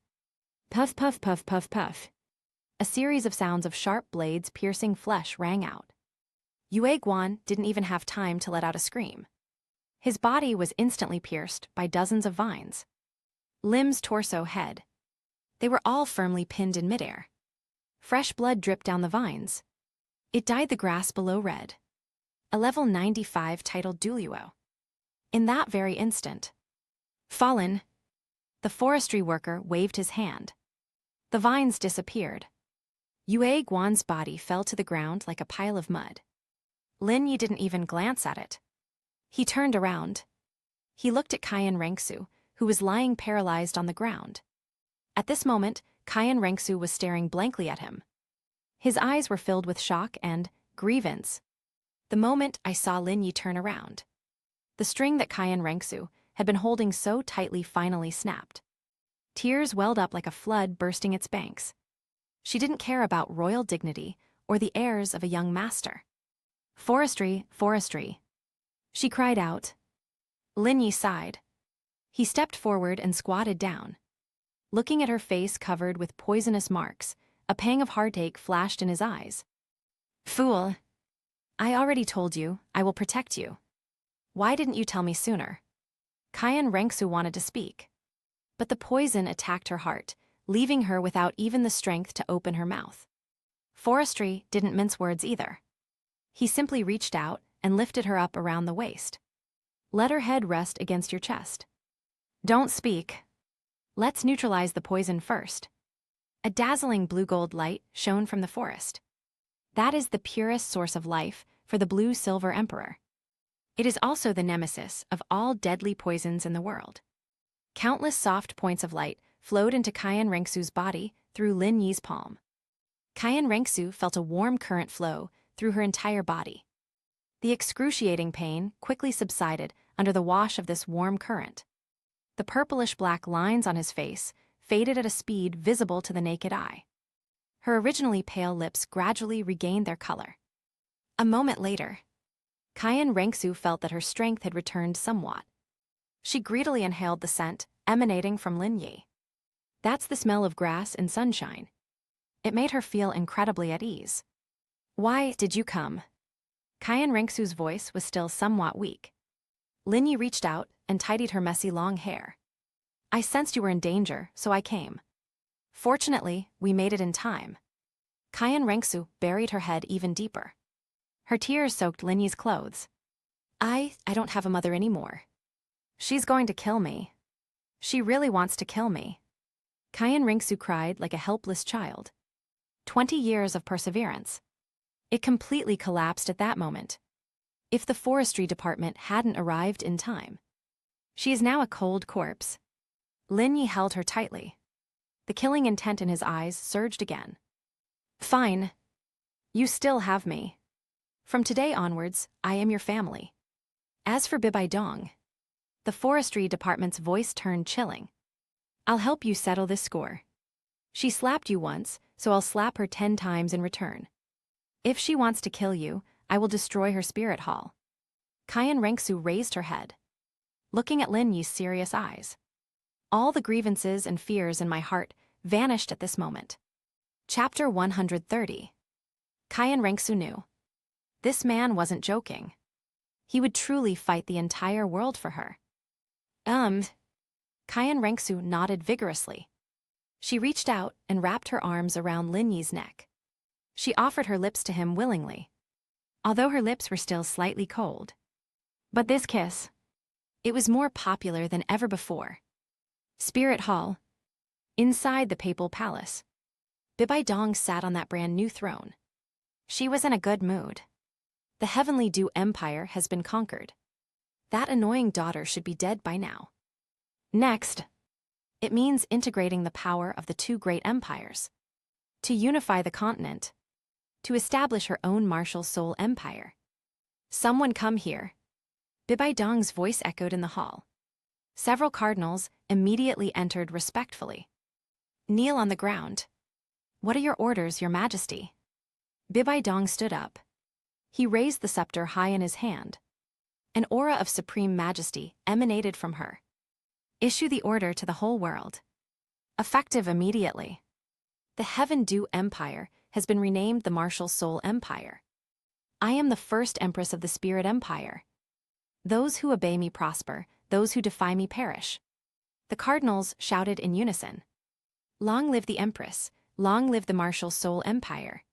Speaker 1: Puff, puff, puff, puff, puff. A series of sounds of sharp blades piercing flesh rang out. Yue Guan didn't even have time to let out a scream. His body was instantly pierced by dozens of vines. Limbs, torso, head. They were all firmly pinned in midair. Fresh blood dripped down the vines. It dyed the grass below red. A level 95 titled Douluo. In that very instant. Fallen. The forestry worker waved his hand. The vines disappeared. Yue Guan's body fell to the ground like a pile of mud. Lin Yi didn't even glance at it. He turned around. He looked at Qian Rengsu, who was lying paralyzed on the ground. At this moment, Qian Rengsu was staring blankly at him. His eyes were filled with shock and grievance. The moment I saw Lin Yi turn around, the string that Qian Rengsu had been holding so tightly finally snapped. Tears welled up like a flood bursting its banks. She didn't care about royal dignity or the heirs of a young master. Forestry, forestry. She cried out. Lin Yi sighed. He stepped forward and squatted down. Looking at her face covered with poisonous marks, a pang of heartache flashed in his eyes. Fool! I already told you, I will protect you. Why didn't you tell me sooner? Qian Rengsu wanted to speak. But the poison attacked her heart, leaving her without even the strength to open her mouth. Forestry didn't mince words either. He simply reached out and lifted her up around the waist. Let her head rest against your chest. Don't speak. Let's neutralize the poison first. A dazzling blue-gold light shone from the forest. That is the purest source of life for the blue-silver emperor. It is also the nemesis of all deadly poisons in the world. Countless soft points of light flowed into Qian Rengsu's body through Lin Yi's palm. Qian Rengsu felt a warm current flow through her entire body. The excruciating pain quickly subsided under the wash of this warm current. The purplish-black lines on his face faded at a speed visible to the naked eye. Her originally pale lips gradually regained their color. A moment later, Qian Rengsu felt that her strength had returned somewhat. She greedily inhaled the scent emanating from Lin Yi. That's the smell of grass and sunshine. It made her feel incredibly at ease. Why did you come? Qian Rengsu's voice was still somewhat weak. Lin Yi reached out and tidied her messy long hair. I sensed you were in danger, so I came. Fortunately, we made it in time. Qian Rengsu buried her head even deeper. Her tears soaked Lin Yi's clothes. I don't have a mother anymore. She's going to kill me. She really wants to kill me. Qian Rengsu cried like a helpless child. 20 years of perseverance. It completely collapsed at that moment. If the forestry department hadn't arrived in time. She is now a cold corpse. Lin Yi held her tightly. The killing intent in his eyes surged again. Fine. You still have me. From today onwards, I am your family. As for Bibi Dong, the forestry department's voice turned chilling. I'll help you settle this score. She slapped you once, so I'll slap her 10 times in return. If she wants to kill you, I will destroy her spirit hall. Qian Rengsu raised her head, looking at Lin Yi's serious eyes. All the grievances and fears in my heart vanished at this moment. Chapter 130. Qian Rengsu knew. This man wasn't joking. He would truly fight the entire world for her. Qian Rengsu nodded vigorously. She reached out and wrapped her arms around Lin Yi's neck. She offered her lips to him willingly, although her lips were still slightly cold. But this kiss, it was more popular than ever before. Spirit Hall. Inside the papal palace, Bibi Dong sat on that brand new throne. She was in a good mood. The Heavenly Dew Empire has been conquered. That annoying daughter should be dead by now. Next, it means integrating the power of the two great empires. To unify the continent. To establish her own martial soul empire. Someone come here. Bibi Dong's voice echoed in the hall. Several cardinals immediately entered respectfully. Kneel on the ground. What are your orders, your majesty? Bibi Dong stood up. He raised the scepter high in his hand. An aura of supreme majesty emanated from her. Issue the order to the whole world. Effective immediately. The Heaven Dew Empire has been renamed the Martial Soul Empire. I am the first empress of the Spirit Empire. Those who obey me prosper, those who defy me perish. The cardinals shouted in unison. Long live the empress, long live the martial soul empire.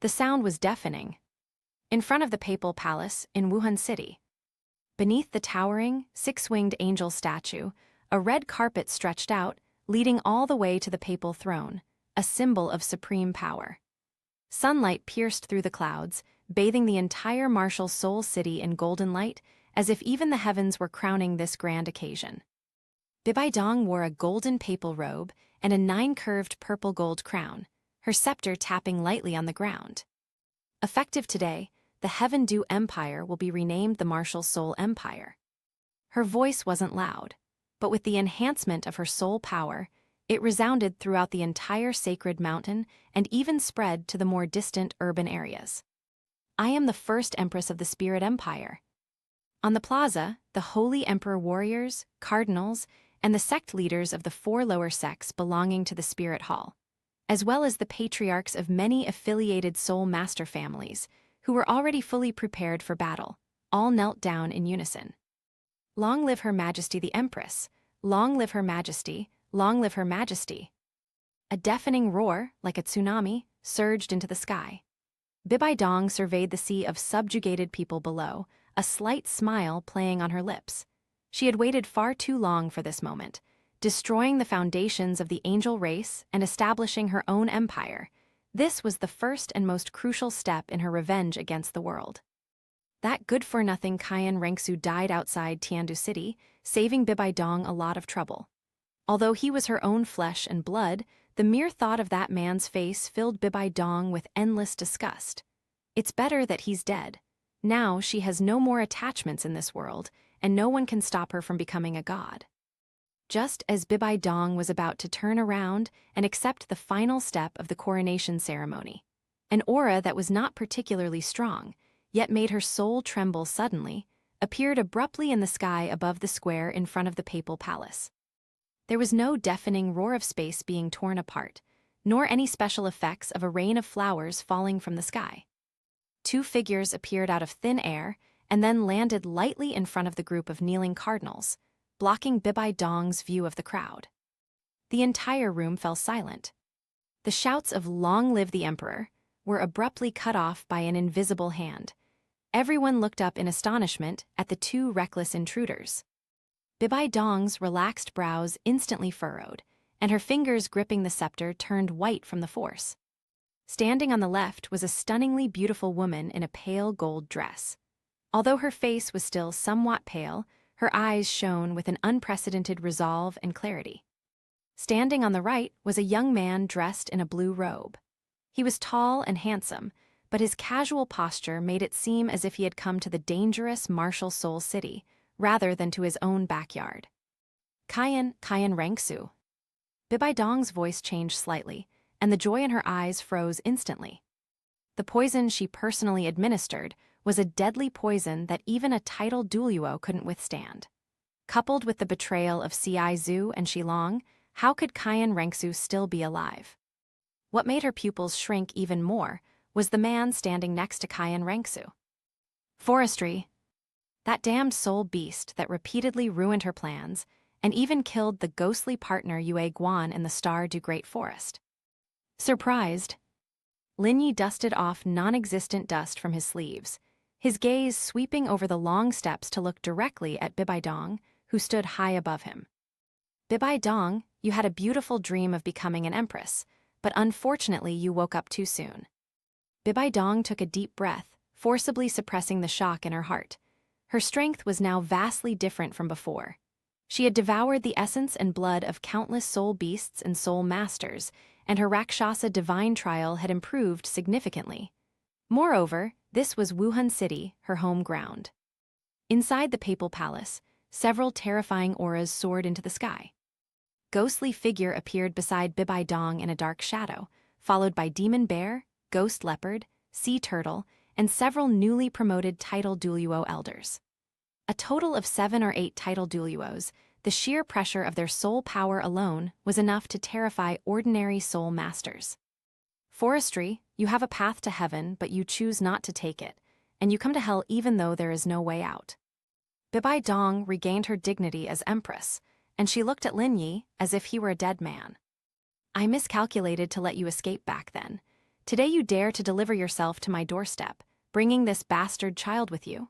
Speaker 1: The sound was deafening. In front of the papal palace in Wuhan City, beneath the towering, six-winged angel statue, a red carpet stretched out, leading all the way to the papal throne, a symbol of supreme power. Sunlight pierced through the clouds, bathing the entire martial soul city in golden light, as if even the heavens were crowning this grand occasion. Bibi Dong wore a golden papal robe and a 9-curved purple-gold crown, her scepter tapping lightly on the ground. Effective today, the Heaven-Dew Empire will be renamed the Martial Soul Empire. Her voice wasn't loud, but with the enhancement of her soul power, it resounded throughout the entire sacred mountain and even spread to the more distant urban areas. I am the first Empress of the Spirit Empire. On the plaza, the holy emperor warriors, cardinals, and the sect leaders of the 4 lower sects belonging to the Spirit Hall, as well as the patriarchs of many affiliated soul master families, who were already fully prepared for battle, all knelt down in unison. Long live Her Majesty the Empress! Long live Her Majesty! Long live Her Majesty! A deafening roar, like a tsunami, surged into the sky. Bibi Dong surveyed the sea of subjugated people below, a slight smile playing on her lips. She had waited far too long for this moment, destroying the foundations of the angel race and establishing her own empire. This was the first and most crucial step in her revenge against the world. That good-for-nothing Cayenne Rengsu died outside Tiandu City, saving Bibi Dong a lot of trouble. Although he was her own flesh and blood, the mere thought of that man's face filled Bibi Dong with endless disgust. It's better that he's dead. Now she has no more attachments in this world, and no one can stop her from becoming a god. Just as Bibi Dong was about to turn around and accept the final step of the coronation ceremony, an aura that was not particularly strong, yet made her soul tremble suddenly, appeared abruptly in the sky above the square in front of the papal palace. There was no deafening roar of space being torn apart, nor any special effects of a rain of flowers falling from the sky. 2 figures appeared out of thin air and then landed lightly in front of the group of kneeling cardinals, blocking Bibi Dong's view of the crowd. The entire room fell silent. The shouts of "Long live the Emperor" were abruptly cut off by an invisible hand. Everyone looked up in astonishment at the 2 reckless intruders. Bibi Dong's relaxed brows instantly furrowed, and her fingers gripping the scepter turned white from the force. Standing on the left was a stunningly beautiful woman in a pale gold dress. Although her face was still somewhat pale, her eyes shone with an unprecedented resolve and clarity. Standing on the right was a young man dressed in a blue robe. He was tall and handsome, but his casual posture made it seem as if he had come to the dangerous martial soul city, rather than to his own backyard. Cayenne Rengsu. Bibi Dong's voice changed slightly, and the joy in her eyes froze instantly. The poison she personally administered was a deadly poison that even a titled Douluo couldn't withstand. Coupled with the betrayal of Ci Zhu and Shilong, how could Cayenne Rengsu still be alive? What made her pupils shrink even more was the man standing next to Cayenne Rengsu. Forestry. That damned soul beast that repeatedly ruined her plans and even killed the ghostly partner Yue Guan in the Star du Great Forest. Surprised, Lin Yi dusted off non-existent dust from his sleeves, his gaze sweeping over the long steps to look directly at Bibi Dong, who stood high above him. Bibi Dong, you had a beautiful dream of becoming an empress, but unfortunately you woke up too soon. Bibi Dong took a deep breath, forcibly suppressing the shock in her heart. Her strength was now vastly different from before. She had devoured the essence and blood of countless soul beasts and soul masters, and her Rakshasa divine trial had improved significantly. Moreover, this was Wuhan City, her home ground. Inside the papal palace, several terrifying auras soared into the sky. Ghostly figure appeared beside Bibi Dong in a dark shadow, followed by demon bear, ghost leopard, sea turtle, and several newly promoted title Douluo elders. A total of 7 or 8 title Douluos, the sheer pressure of their soul power alone was enough to terrify ordinary soul masters. Forestry, you have a path to heaven, but you choose not to take it, and you come to hell even though there is no way out. Bibi Dong regained her dignity as empress, and she looked at Lin Yi as if he were a dead man. I miscalculated to let you escape back then. Today you dare to deliver yourself to my doorstep, bringing this bastard child with you?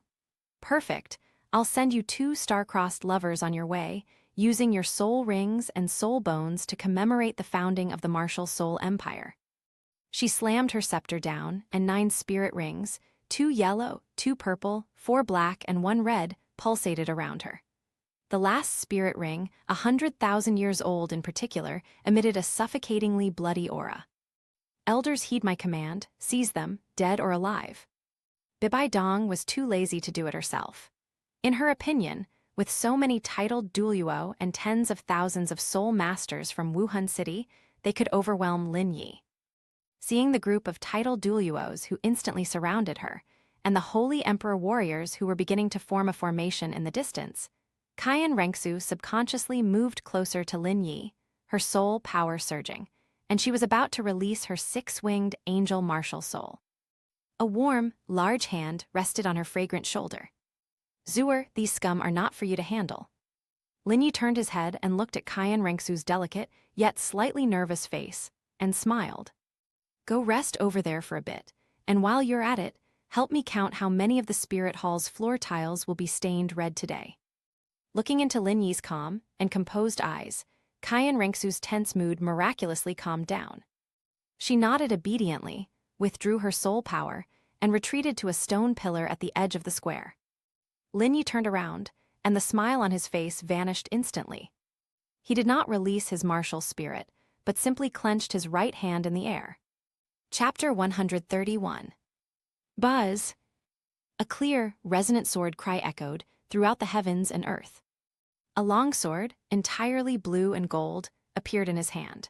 Speaker 1: Perfect. I'll send you 2 star-crossed lovers on your way, using your soul rings and soul bones to commemorate the founding of the martial soul empire. She slammed her scepter down, and 9 spirit rings, 2 yellow, 2 purple, 4 black, and 1 red, pulsated around her. The last spirit ring, 100,000 years old in particular, emitted a suffocatingly bloody aura. Elders heed my command, seize them, dead or alive. Bibi Dong was too lazy to do it herself. In her opinion, with so many titled Douluo and tens of thousands of soul masters from Wuhan City, they could overwhelm Lin Yi. Seeing the group of titled Douluos who instantly surrounded her, and the holy emperor warriors who were beginning to form a formation in the distance, Qian Rengsu subconsciously moved closer to Lin Yi, her soul power surging, and she was about to release her 6-winged angel martial soul. A warm, large hand rested on her fragrant shoulder. Zuer, these scum are not for you to handle. Lin Yi turned his head and looked at Qian Rengsu's delicate, yet slightly nervous face, and smiled. Go rest over there for a bit, and while you're at it, help me count how many of the spirit hall's floor tiles will be stained red today. Looking into Lin Yi's calm and composed eyes, Qian Rengsu's tense mood miraculously calmed down. She nodded obediently, withdrew her soul power, and retreated to a stone pillar at the edge of the square. Lin Yi turned around, and the smile on his face vanished instantly. He did not release his martial spirit, but simply clenched his right hand in the air. Chapter 131. Buzz! A clear, resonant sword cry echoed throughout the heavens and earth. A long sword, entirely blue and gold, appeared in his hand.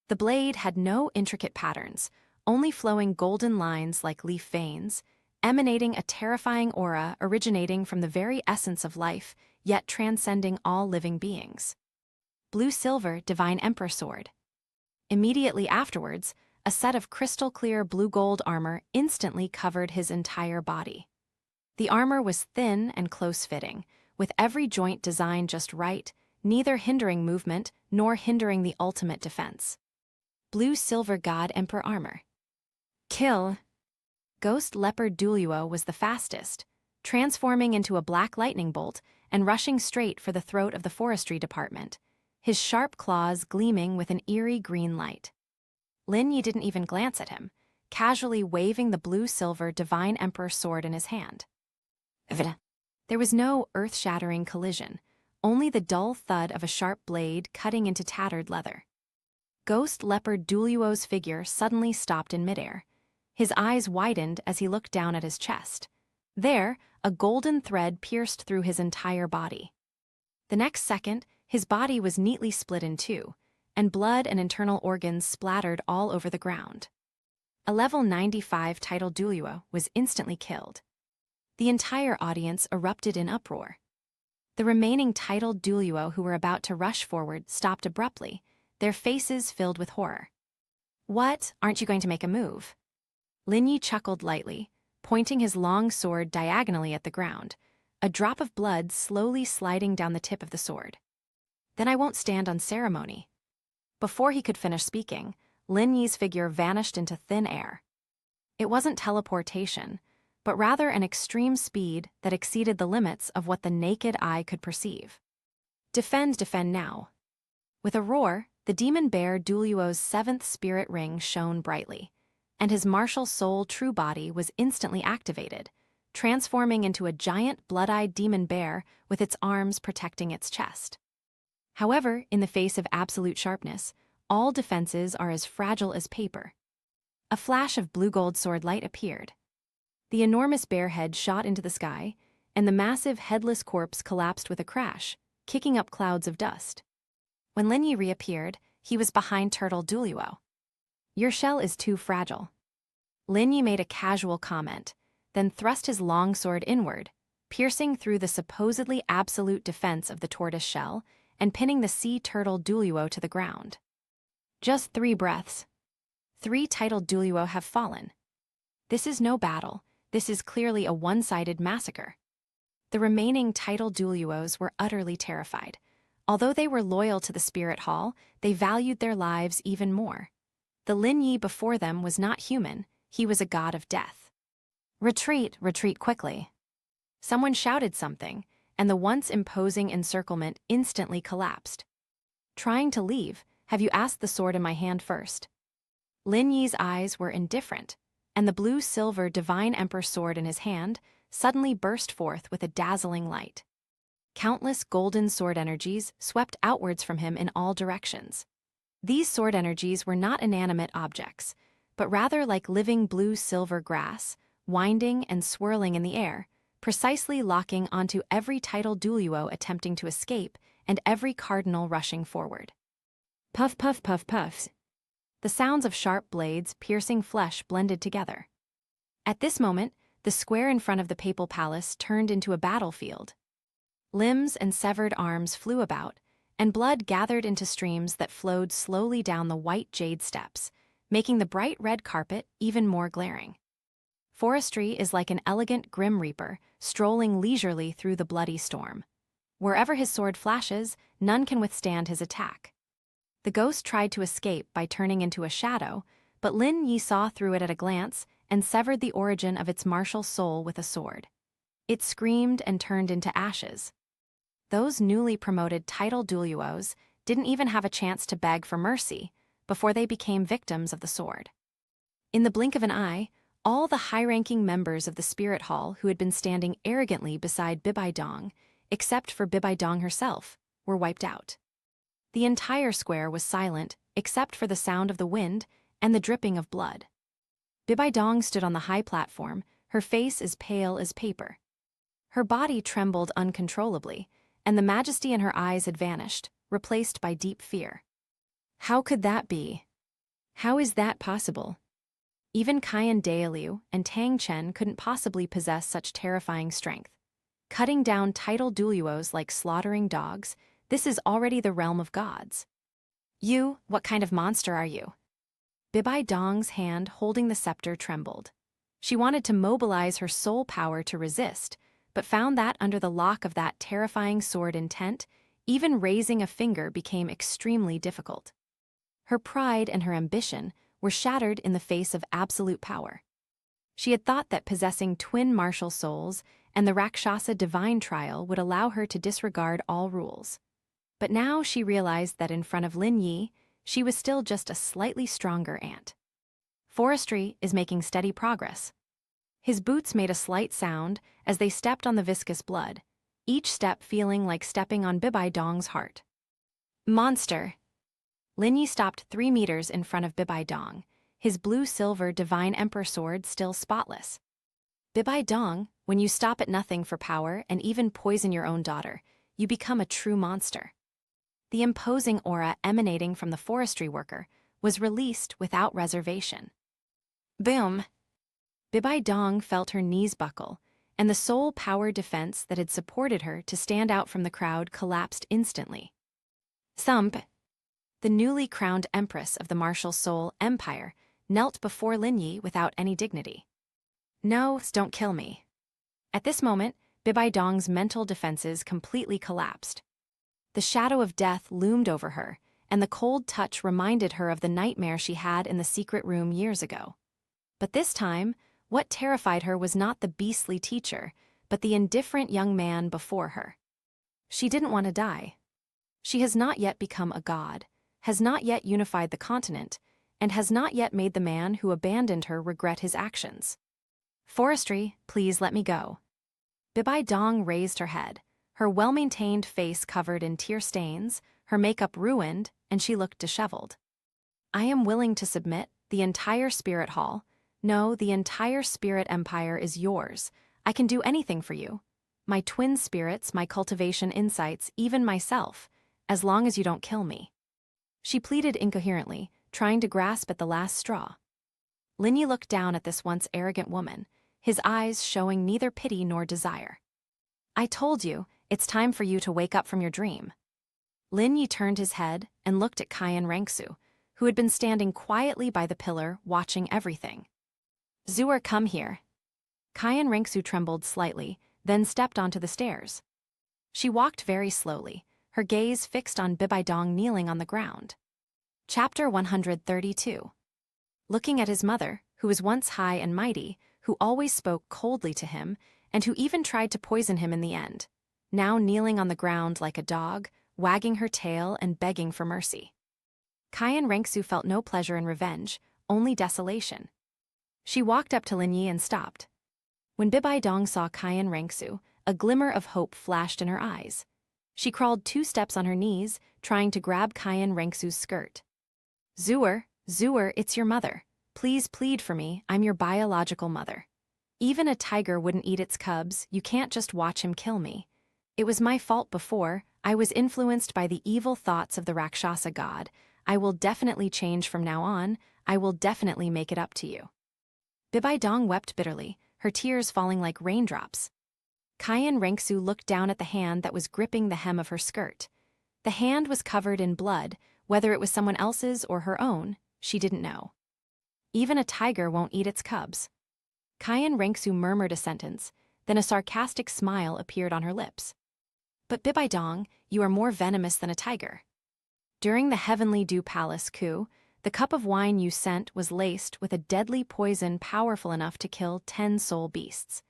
Speaker 1: The blade had no intricate patterns, only flowing golden lines like leaf veins, emanating a terrifying aura originating from the very essence of life, yet transcending all living beings. Blue-silver Divine Emperor Sword. Immediately afterwards, a set of crystal-clear blue-gold armor instantly covered his entire body. The armor was thin and close-fitting, with every joint designed just right, neither hindering movement nor hindering the ultimate defense. Blue-silver God Emperor Armor. Kill! Ghost Leopard Douluo was the fastest, transforming into a black lightning bolt and rushing straight for the throat of the forestry department, his sharp claws gleaming with an eerie green light. Lin Yi didn't even glance at him, casually waving the blue-silver Divine Emperor sword in his hand. There was no earth-shattering collision, only the dull thud of a sharp blade cutting into tattered leather. Ghost Leopard Douluo's figure suddenly stopped in midair. His eyes widened as he looked down at his chest. There, a golden thread pierced through his entire body. The next second, his body was neatly split in two, and blood and internal organs splattered all over the ground. A level 95 titled Douluo was instantly killed. The entire audience erupted in uproar. The remaining titled Douluo who were about to rush forward stopped abruptly, their faces filled with horror. What, aren't you going to make a move? Lin Yi chuckled lightly, pointing his long sword diagonally at the ground, a drop of blood slowly sliding down the tip of the sword. Then I won't stand on ceremony. Before he could finish speaking, Lin Yi's figure vanished into thin air. It wasn't teleportation, but rather an extreme speed that exceeded the limits of what the naked eye could perceive. Defend now. With a roar, the demon bear Douluo's 7th spirit ring shone brightly, and his martial soul true body was instantly activated, transforming into a giant blood-eyed demon bear with its arms protecting its chest. However, in the face of absolute sharpness, all defenses are as fragile as paper. A flash of blue-gold sword light appeared. The enormous bear head shot into the sky, and the massive headless corpse collapsed with a crash, kicking up clouds of dust. When Lin Yi reappeared, he was behind Turtle Douluo. Your shell is too fragile. Lin Yi made a casual comment, then thrust his long sword inward, piercing through the supposedly absolute defense of the tortoise shell and pinning the sea turtle Douluo to the ground. Just 3 breaths. 3 titled Douluo have fallen. This is no battle. This is clearly a one-sided massacre. The remaining titled Douluos were utterly terrified, Although they were loyal to the spirit hall, they valued their lives even more. The Lin Yi before them was not human, he was a god of death. Retreat, retreat quickly. Someone shouted something, and the once imposing encirclement instantly collapsed. Trying to leave, have you asked the sword in my hand first? Lin Yi's eyes were indifferent, and the blue-silver divine emperor sword in his hand suddenly burst forth with a dazzling light. Countless golden sword energies swept outwards from him in all directions. These sword energies were not inanimate objects, but rather like living blue-silver grass, winding and swirling in the air, precisely locking onto every titled Douluo attempting to escape and every cardinal rushing forward. Puff, puff, puff, puffs. The sounds of sharp blades piercing flesh blended together. At this moment, the square in front of the papal palace turned into a battlefield. Limbs and severed arms flew about, and blood gathered into streams that flowed slowly down the white jade steps, making the bright red carpet even more glaring. Forestry is like an elegant grim reaper, strolling leisurely through the bloody storm. Wherever his sword flashes, none can withstand his attack. The ghost tried to escape by turning into a shadow, but Lin Yi saw through it at a glance and severed the origin of its martial soul with a sword. It screamed and turned into ashes. Those newly promoted title Douluos didn't even have a chance to beg for mercy before they became victims of the sword. In the blink of an eye, all the high-ranking members of the spirit hall who had been standing arrogantly beside Bibi Dong, except for Bibi Dong herself, were wiped out. The entire square was silent except for the sound of the wind and the dripping of blood. Bibi Dong stood on the high platform, her face as pale as paper. Her body trembled uncontrollably, and the majesty in her eyes had vanished, replaced by deep fear. How could that be? How is that possible? Even Qian Dailiu and Tang Chen couldn't possibly possess such terrifying strength. Cutting down title Douluos like slaughtering dogs, this is already the realm of gods. You, what kind of monster are you? Bibi Dong's hand holding the scepter trembled. She wanted to mobilize her soul power to resist, but found that under the lock of that terrifying sword intent, even raising a finger became extremely difficult. Her pride and her ambition were shattered in the face of absolute power. She had thought that possessing twin martial souls and the Rakshasa divine trial would allow her to disregard all rules. But now she realized that in front of Lin Yi, she was still just a slightly stronger ant. Forestry is making steady progress. His boots made a slight sound as they stepped on the viscous blood, each step feeling like stepping on Bibi Dong's heart. Monster! Lin Yi stopped 3 meters in front of Bibi Dong, his blue-silver divine emperor sword still spotless. Bibi Dong, when you stop at nothing for power and even poison your own daughter, you become a true monster. The imposing aura emanating from the forestry worker was released without reservation. Boom! Bibi Dong felt her knees buckle, and the soul power defense that had supported her to stand out from the crowd collapsed instantly. Thump! The newly crowned empress of the martial soul empire knelt before Lin Yi without any dignity. No, don't kill me. At this moment, Bibi Dong's mental defenses completely collapsed. The shadow of death loomed over her, and the cold touch reminded her of the nightmare she had in the secret room years ago. But this time, what terrified her was not the beastly teacher, but the indifferent young man before her. She didn't want to die. She has not yet become a god, has not yet unified the continent, and has not yet made the man who abandoned her regret his actions. Forestry, please let me go. Bibi Dong raised her head, her well-maintained face covered in tear stains, her makeup ruined, and she looked disheveled. I am willing to submit. The entire spirit hall, no, the entire spirit empire is yours. I can do anything for you. My twin spirits, my cultivation insights, even myself, as long as you don't kill me. She pleaded incoherently, trying to grasp at the last straw. Lin Yi looked down at this once arrogant woman, his eyes showing neither pity nor desire. I told you, it's time for you to wake up from your dream. Lin Yi turned his head and looked at Qian Rengsu, who had been standing quietly by the pillar watching everything. Zuer, come here. Qian Rengsu trembled slightly, then stepped onto the stairs. She walked very slowly, her gaze fixed on Bibi Dong kneeling on the ground. Chapter 132. Looking at his mother, who was once high and mighty, who always spoke coldly to him, and who even tried to poison him in the end, now kneeling on the ground like a dog, wagging her tail and begging for mercy. Kayan Rengsu felt no pleasure in revenge, only desolation. She walked up to Lin Yi and stopped. When Bibi Dong saw Kayan Rengsu, a glimmer of hope flashed in her eyes. She crawled 2 steps on her knees, trying to grab Kayan Rengsu's skirt. Zuer, it's your mother. Please plead for me, I'm your biological mother. Even a tiger wouldn't eat its cubs, you can't just watch him kill me. It was my fault before, I was influenced by the evil thoughts of the Rakshasa god. I will definitely change from now on, I will definitely make it up to you. Bibi Dong wept bitterly, her tears falling like raindrops. Kayan Rengsu looked down at the hand that was gripping the hem of her skirt. The hand was covered in blood, whether it was someone else's or her own, she didn't know. Even a tiger won't eat its cubs. Kayan Rengsu murmured a sentence, then a sarcastic smile appeared on her lips. But Bibi Dong, you are more venomous than a tiger. During the Heavenly Dew Palace coup, the cup of wine you sent was laced with a deadly poison powerful enough to kill 10 soul beasts.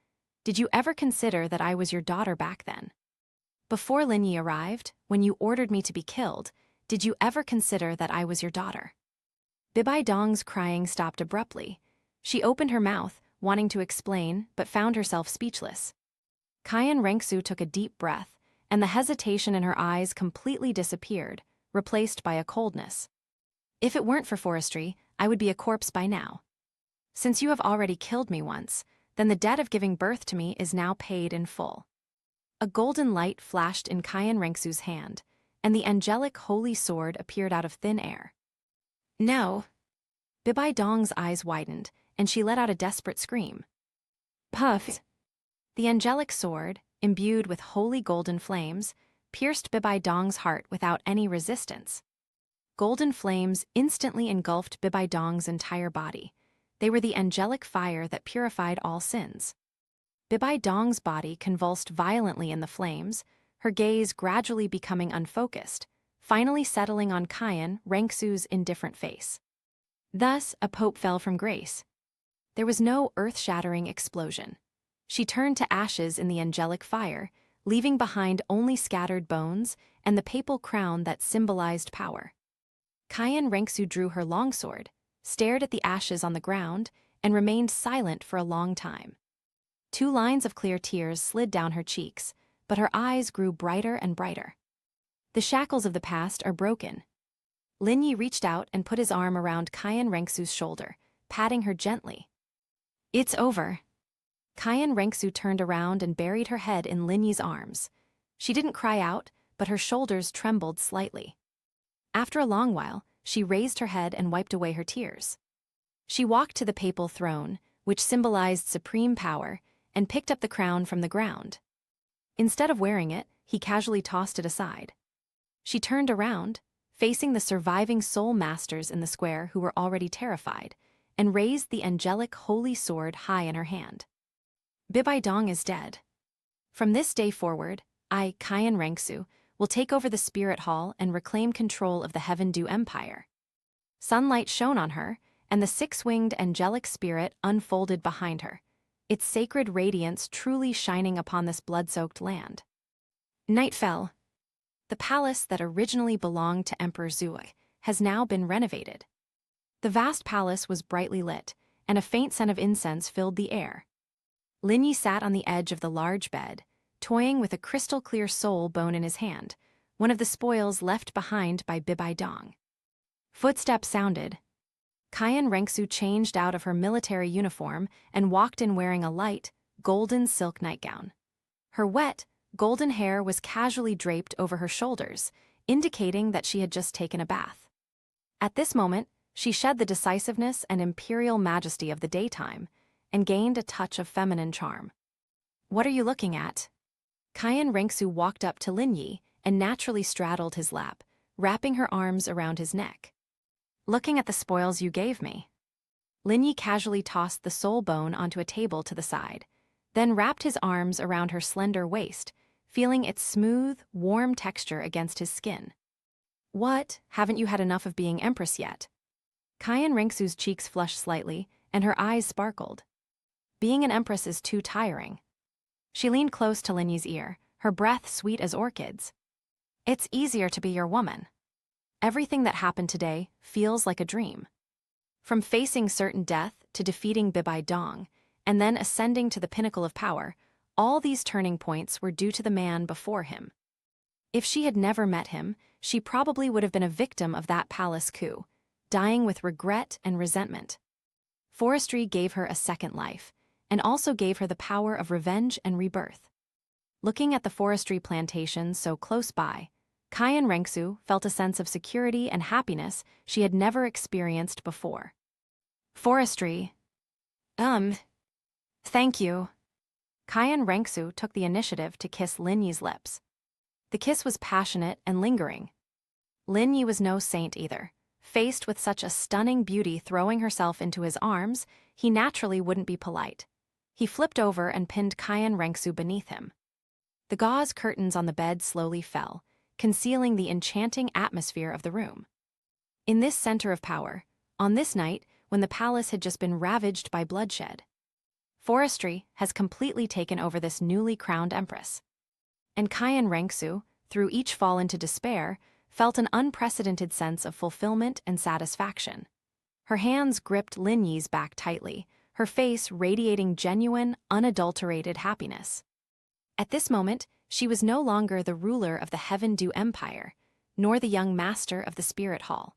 Speaker 1: Did you ever consider that I was your daughter back then? Before Lin Yi arrived, when you ordered me to be killed, did you ever consider that I was your daughter? Bibi Dong's crying stopped abruptly. She opened her mouth, wanting to explain, but found herself speechless. Kayan Rengsu took a deep breath, and the hesitation in her eyes completely disappeared, replaced by a coldness. If it weren't for forestry, I would be a corpse by now. Since you have already killed me once, then the debt of giving birth to me is now paid in full. A golden light flashed in Kayan Rengsu's hand, and the angelic holy sword appeared out of thin air. No. Bibi Dong's eyes widened, and she let out a desperate scream. Puff! The angelic sword, imbued with holy golden flames, pierced Bibi Dong's heart without any resistance. Golden flames instantly engulfed Bibi Dong's entire body. They were the angelic fire that purified all sins. Bibi Dong's body convulsed violently in the flames, her gaze gradually becoming unfocused, finally settling on Kayan Rengsu's indifferent face. Thus, a pope fell from grace. There was no earth-shattering explosion. She turned to ashes in the angelic fire, leaving behind only scattered bones and the papal crown that symbolized power. Kayan Rengsu drew her longsword, stared at the ashes on the ground, and remained silent for a long time. 2 lines of clear tears slid down her cheeks, but her eyes grew brighter and brighter. The shackles of the past are broken. Lin Yi reached out and put his arm around Kayan Rengsu's shoulder, patting her gently. It's over. Kayan Rengsu turned around and buried her head in Lin Yi's arms. She didn't cry out, but her shoulders trembled slightly. After a long while, she raised her head and wiped away her tears. She walked to the papal throne, which symbolized supreme power, and picked up the crown from the ground. Instead of wearing it, he casually tossed it aside. She turned around, facing the surviving soul masters in the square who were already terrified, and raised the angelic holy sword high in her hand. Bibi Dong is dead. From this day forward, I, Kayan Rengsu, will take over the spirit hall and reclaim control of the Heaven Dew Empire. Sunlight shone on her, and the 6-winged angelic spirit unfolded behind her, its sacred radiance truly shining upon this blood-soaked land. Night fell. The palace that originally belonged to Emperor Zhuge has now been renovated. The vast palace was brightly lit, and a faint scent of incense filled the air. Lin Yi sat on the edge of the large bed, toying with a crystal-clear soul bone in his hand, one of the spoils left behind by Bibi Dong. Footsteps sounded. Kayan Rengsu changed out of her military uniform and walked in wearing a light, golden silk nightgown. Her wet, golden hair was casually draped over her shoulders, indicating that she had just taken a bath. At this moment, she shed the decisiveness and imperial majesty of the daytime and gained a touch of feminine charm. What are you looking at? Kayan Rengsu walked up to Lin Yi and naturally straddled his lap, wrapping her arms around his neck. Looking at the spoils you gave me. Lin Yi casually tossed the soul bone onto a table to the side, then wrapped his arms around her slender waist, feeling its smooth, warm texture against his skin. "What, haven't you had enough of being empress yet?" Cayenne Rengsu's cheeks flushed slightly, and her eyes sparkled. "Being an empress is too tiring." She leaned close to Lin Yi's ear, her breath sweet as orchids. "It's easier to be your woman. Everything that happened today feels like a dream. From facing certain death to defeating Bibi Dong, and then ascending to the pinnacle of power, all these turning points were due to the man before him. If she had never met him, she probably would have been a victim of that palace coup, dying with regret and resentment. Forestry gave her a second life, and also gave her the power of revenge and rebirth. Looking at the forestry plantation so close by, Cayenne Rengsu felt a sense of security and happiness she had never experienced before. "Forestry. Thank you." Cayenne Rengsu took the initiative to kiss Lin Yi's lips. The kiss was passionate and lingering. Lin Yi was no saint either. Faced with such a stunning beauty throwing herself into his arms, he naturally wouldn't be polite. He flipped over and pinned Cayenne Rengsu beneath him. The gauze curtains on the bed slowly fell, concealing the enchanting atmosphere of the room. In this center of power, on this night when the palace had just been ravaged by bloodshed, forestry has completely taken over this newly crowned empress. And Cayenne Rengsu, through each fall into despair, felt an unprecedented sense of fulfillment and satisfaction. Her hands gripped Lin Yi's back tightly, her face radiating genuine, unadulterated happiness. At this moment, she was no longer the ruler of the Heaven Dew Empire, nor the young master of the Spirit Hall.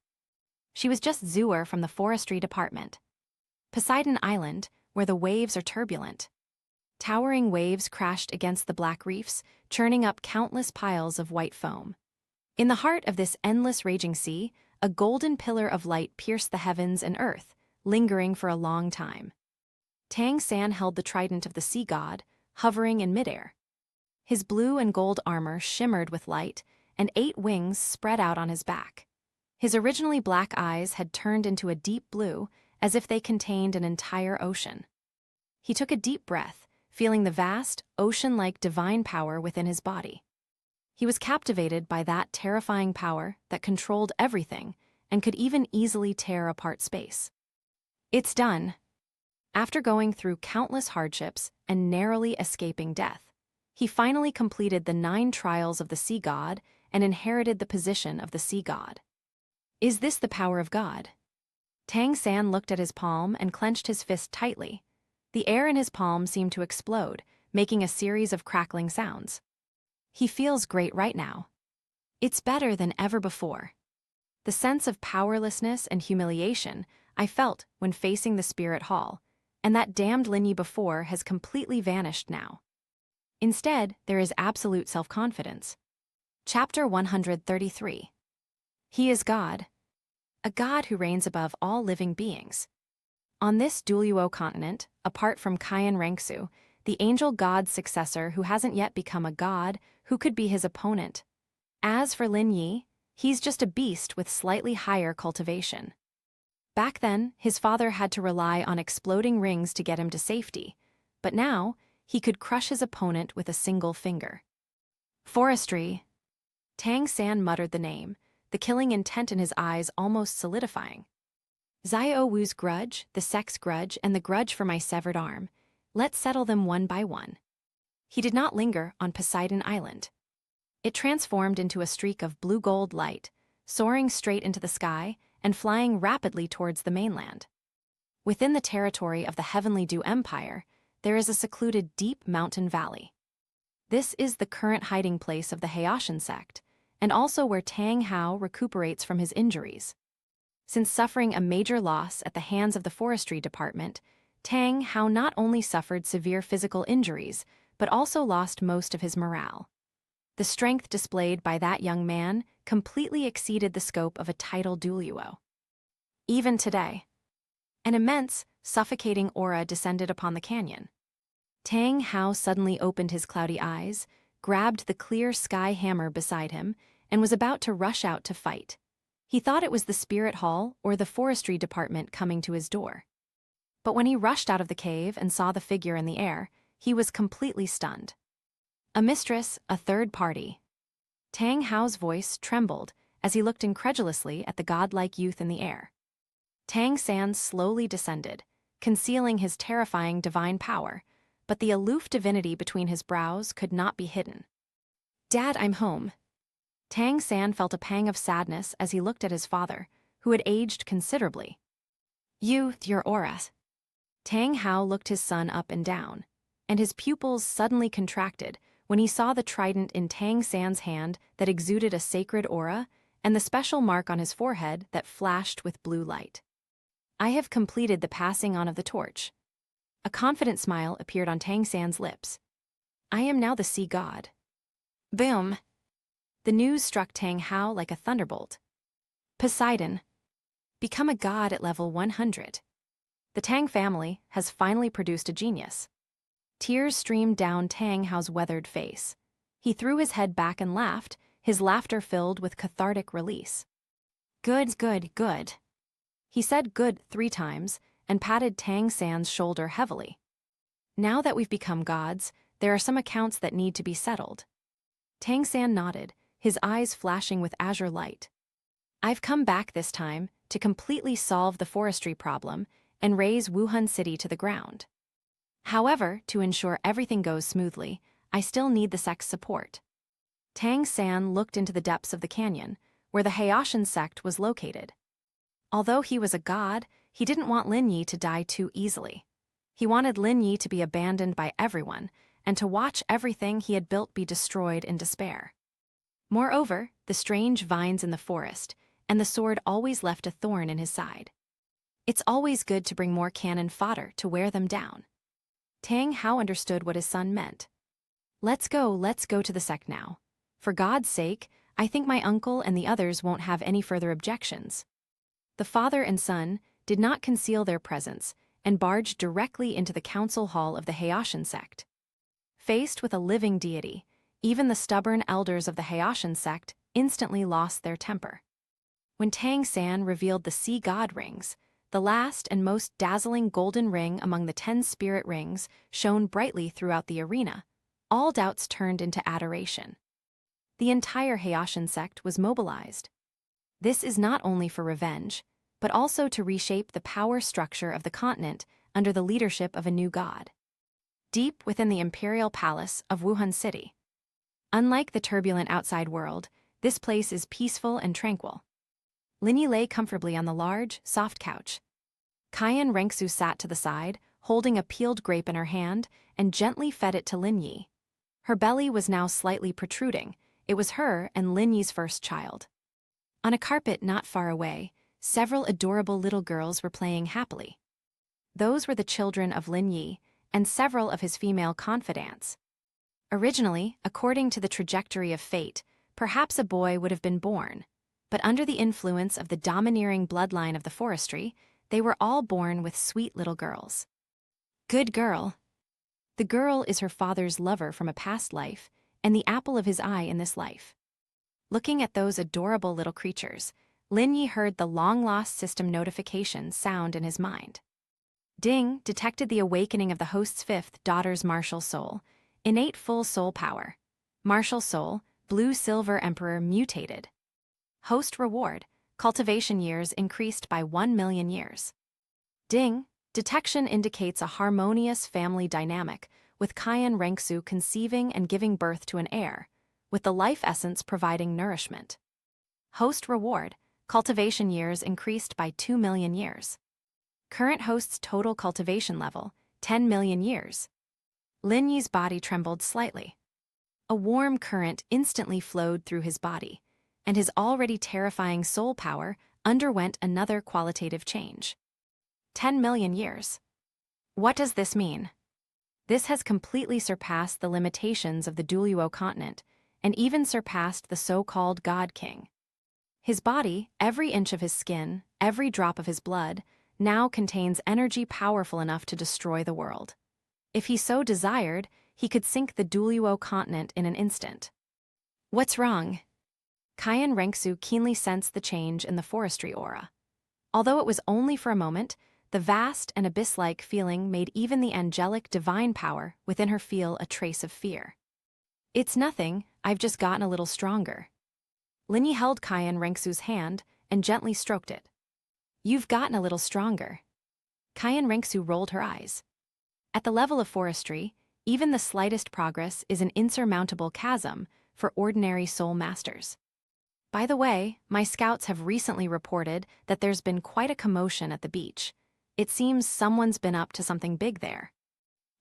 Speaker 1: She was just Zhuer from the Forestry Department. Poseidon Island, where the waves are turbulent. Towering waves crashed against the black reefs, churning up countless piles of white foam. In the heart of this endless raging sea, a golden pillar of light pierced the heavens and earth, lingering for a long time. Tang San held the trident of the sea god, hovering in midair. His blue and gold armor shimmered with light, and 8 wings spread out on his back. His originally black eyes had turned into a deep blue, as if they contained an entire ocean. He took a deep breath, feeling the vast, ocean-like divine power within his body. He was captivated by that terrifying power that controlled everything and could even easily tear apart space. It's done. After going through countless hardships and narrowly escaping death, he finally completed the 9 trials of the sea god and inherited the position of the sea god. Is this the power of God? Tang San looked at his palm and clenched his fist tightly. The air in his palm seemed to explode, making a series of crackling sounds. He feels great right now. It's better than ever before. The sense of powerlessness and humiliation I felt when facing the Spirit Hall, and that damned Lin Yi before has completely vanished now. Instead, there is absolute self-confidence. Chapter 133. He is God. A God who reigns above all living beings. On this Douluo Continent, apart from Cayenne Rengsu, the angel god's successor who hasn't yet become a god, who could be his opponent. As for Lin Yi, he's just a beast with slightly higher cultivation. Back then, his father had to rely on exploding rings to get him to safety, but now, he could crush his opponent with a single finger. Forestry. Tang San muttered the name, the killing intent in his eyes almost solidifying. Xiao Wu's grudge, the sex grudge, and the grudge for my severed arm. Let's settle them one by one. He did not linger on Poseidon Island. It transformed into a streak of blue-gold light, soaring straight into the sky and flying rapidly towards the mainland. Within the territory of the Heavenly Dew Empire, there is a secluded deep mountain valley. This is the current hiding place of the Haitian sect, and also where Tang Hao recuperates from his injuries. Since suffering a major loss at the hands of the forestry department, Tang Hao not only suffered severe physical injuries, but also lost most of his morale. The strength displayed by that young man completely exceeded the scope of a title Douluo. Even today, an immense, suffocating aura descended upon the canyon. Tang Hao suddenly opened his cloudy eyes, grabbed the clear sky hammer beside him, and was about to rush out to fight. He thought it was the Spirit Hall or the forestry department coming to his door. But when he rushed out of the cave and saw the figure in the air, he was completely stunned. A mistress, a third party. Tang Hao's voice trembled as he looked incredulously at the godlike youth in the air. Tang San slowly descended, concealing his terrifying divine power, but the aloof divinity between his brows could not be hidden. "Dad, I'm home." Tang San felt a pang of sadness as he looked at his father, who had aged considerably. Your aura." Tang Hao looked his son up and down, and his pupils suddenly contracted when he saw the trident in Tang San's hand that exuded a sacred aura and the special mark on his forehead that flashed with blue light. "I have completed the passing on of the torch." A confident smile appeared on Tang San's lips. "I am now the sea god." Boom! The news struck Tang Hao like a thunderbolt. Poseidon. Become a god at level 100. The Tang family has finally produced a genius. Tears streamed down Tang Hao's weathered face. He threw his head back and laughed, his laughter filled with cathartic release. Good, good, good." He said good 3 times and patted Tang San's shoulder heavily. "Now that we've become gods, there are some accounts that need to be settled." Tang San nodded, his eyes flashing with azure light. "I've come back this time to completely solve the forestry problem and raze Wuhan City to the ground. However, to ensure everything goes smoothly, I still need the sect's support." Tang San looked into the depths of the canyon, where the Haitian sect was located. Although he was a god, he didn't want Lin Yi to die too easily. He wanted Lin Yi to be abandoned by everyone and to watch everything he had built be destroyed in despair. Moreover, the strange vines in the forest and the sword always left a thorn in his side. It's always good to bring more cannon fodder to wear them down. Tang Hao understood what his son meant. Let's go to the sect now. For God's sake, I think my uncle and the others won't have any further objections." The father and son did not conceal their presence and barged directly into the council hall of the Haitian sect. Faced with a living deity, even the stubborn elders of the Haitian sect instantly lost their temper. When Tang San revealed the sea god rings, the last and most dazzling golden ring among the 10 spirit rings shone brightly throughout the arena, all doubts turned into adoration. The entire Haitian sect was mobilized. This is not only for revenge, but also to reshape the power structure of the continent under the leadership of a new god. Deep within the imperial palace of Wuhan City. Unlike the turbulent outside world, this place is peaceful and tranquil. Lin Yi lay comfortably on the large, soft couch. Qian Rengsu sat to the side, holding a peeled grape in her hand, and gently fed it to Lin Yi. Her belly was now slightly protruding. It was her and Lin Yi's first child. On a carpet not far away, several adorable little girls were playing happily. Those were the children of Lin Yi and several of his female confidants. Originally, according to the trajectory of fate, perhaps a boy would have been born, but under the influence of the domineering bloodline of the forestry, they were all born with sweet little girls. Good girl. The girl is her father's lover from a past life, and the apple of his eye in this life. Looking at those adorable little creatures, Lin Yi heard the long-lost system notification sound in his mind. Ding detected the awakening of the host's 5th daughter's martial soul, innate full soul power. Martial soul, blue-silver emperor mutated. Host reward, cultivation years increased by 1 million years. Ding, detection indicates a harmonious family dynamic, with Qian Rengsu conceiving and giving birth to an heir, with the life essence providing nourishment. Host reward, cultivation years increased by 2 million years. Current host's total cultivation level, 10 million years. Lin Yi's body trembled slightly. A warm current instantly flowed through his body, and his already terrifying soul power underwent another qualitative change. 10 million years. What does this mean? This has completely surpassed the limitations of the Douluo Continent, and even surpassed the so-called God King. His body, every inch of his skin, every drop of his blood, now contains energy powerful enough to destroy the world. If he so desired, he could sink the Douluo Continent in an instant. What's wrong? Qian Rengsu keenly sensed the change in the forestry aura. Although it was only for a moment, the vast and abyss-like feeling made even the angelic divine power within her feel a trace of fear. It's nothing, I've just gotten a little stronger. Lin Yi held Qian Rengsu's hand and gently stroked it. You've gotten a little stronger. Qian Rengsu rolled her eyes. At the level of forestry, even the slightest progress is an insurmountable chasm for ordinary soul masters. By the way, my scouts have recently reported that there's been quite a commotion at the beach. It seems someone's been up to something big there.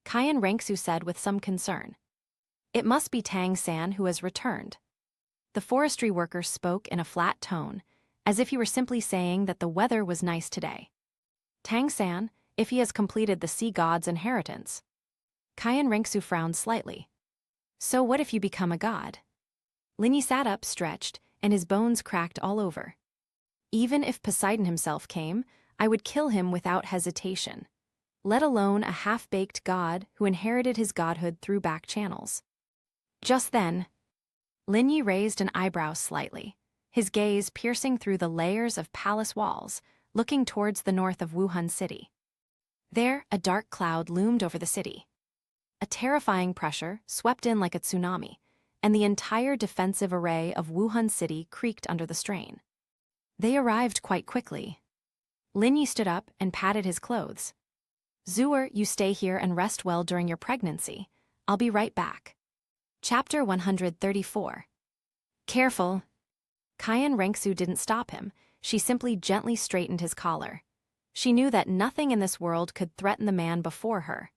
Speaker 1: Qian Rengsu said with some concern. It must be Tang San who has returned. The forestry worker spoke in a flat tone, as if he were simply saying that the weather was nice today. Tang San, if he has completed the sea god's inheritance. Qian Rengsu frowned slightly. So what if you become a god? Lin Yi sat up, stretched, and his bones cracked all over. Even if Poseidon himself came, I would kill him without hesitation, let alone a half-baked god who inherited his godhood through back channels. Just then, Lin Yi raised an eyebrow slightly, his gaze piercing through the layers of palace walls, looking towards the north of Wuhan City. There, a dark cloud loomed over the city. A terrifying pressure swept in like a tsunami, and the entire defensive array of Wuhan City creaked under the strain. They arrived quite quickly. Lin Yi stood up and patted his clothes. Zhu'er, you stay here and rest well during your pregnancy. I'll be right back. Chapter 134. Careful. Qian Rengsu didn't stop him. She simply gently straightened his collar. She knew that nothing in this world could threaten the man before her.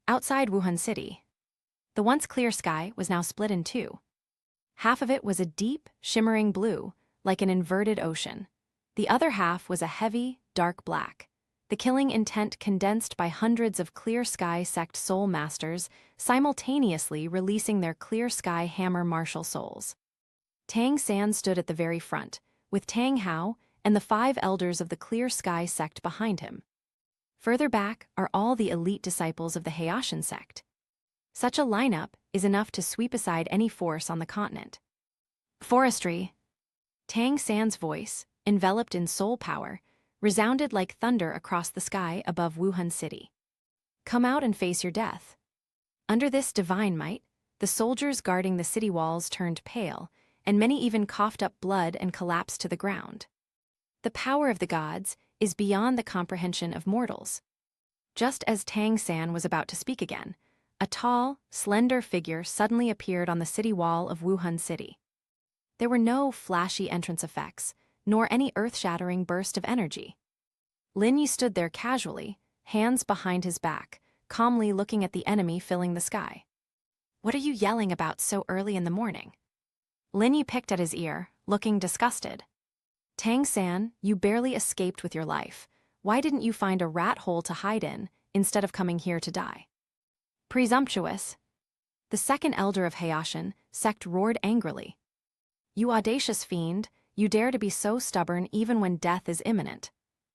Speaker 1: Outside Wuhan City, the once clear sky was now split in two. Half of it was a deep, shimmering blue, like an inverted ocean. The other half was a heavy, dark black, the killing intent condensed by hundreds of clear sky sect soul masters simultaneously releasing their clear sky hammer martial souls. Tang San stood at the very front, with Tang Hao and the 5 elders of the clear sky sect behind him. Further back are all the elite disciples of the Haitian sect. Such a lineup is enough to sweep aside any force on the continent. Forestry. Tang San's voice, enveloped in soul power, resounded like thunder across the sky above Wuhan City. Come out and face your death. Under this divine might, the soldiers guarding the city walls turned pale, and many even coughed up blood and collapsed to the ground. The power of the gods is beyond the comprehension of mortals. Just as Tang San was about to speak again, a tall, slender figure suddenly appeared on the city wall of Wuhan City. There were no flashy entrance effects, nor any earth-shattering burst of energy. Lin Yi stood there casually, hands behind his back, calmly looking at the enemy filling the sky. What are you yelling about so early in the morning? Lin Yi picked at his ear, looking disgusted. Tang San, you barely escaped with your life. Why didn't you find a rat hole to hide in, instead of coming here to die? Presumptuous. The second elder of Haitian sect roared angrily. You audacious fiend, you dare to be so stubborn even when death is imminent.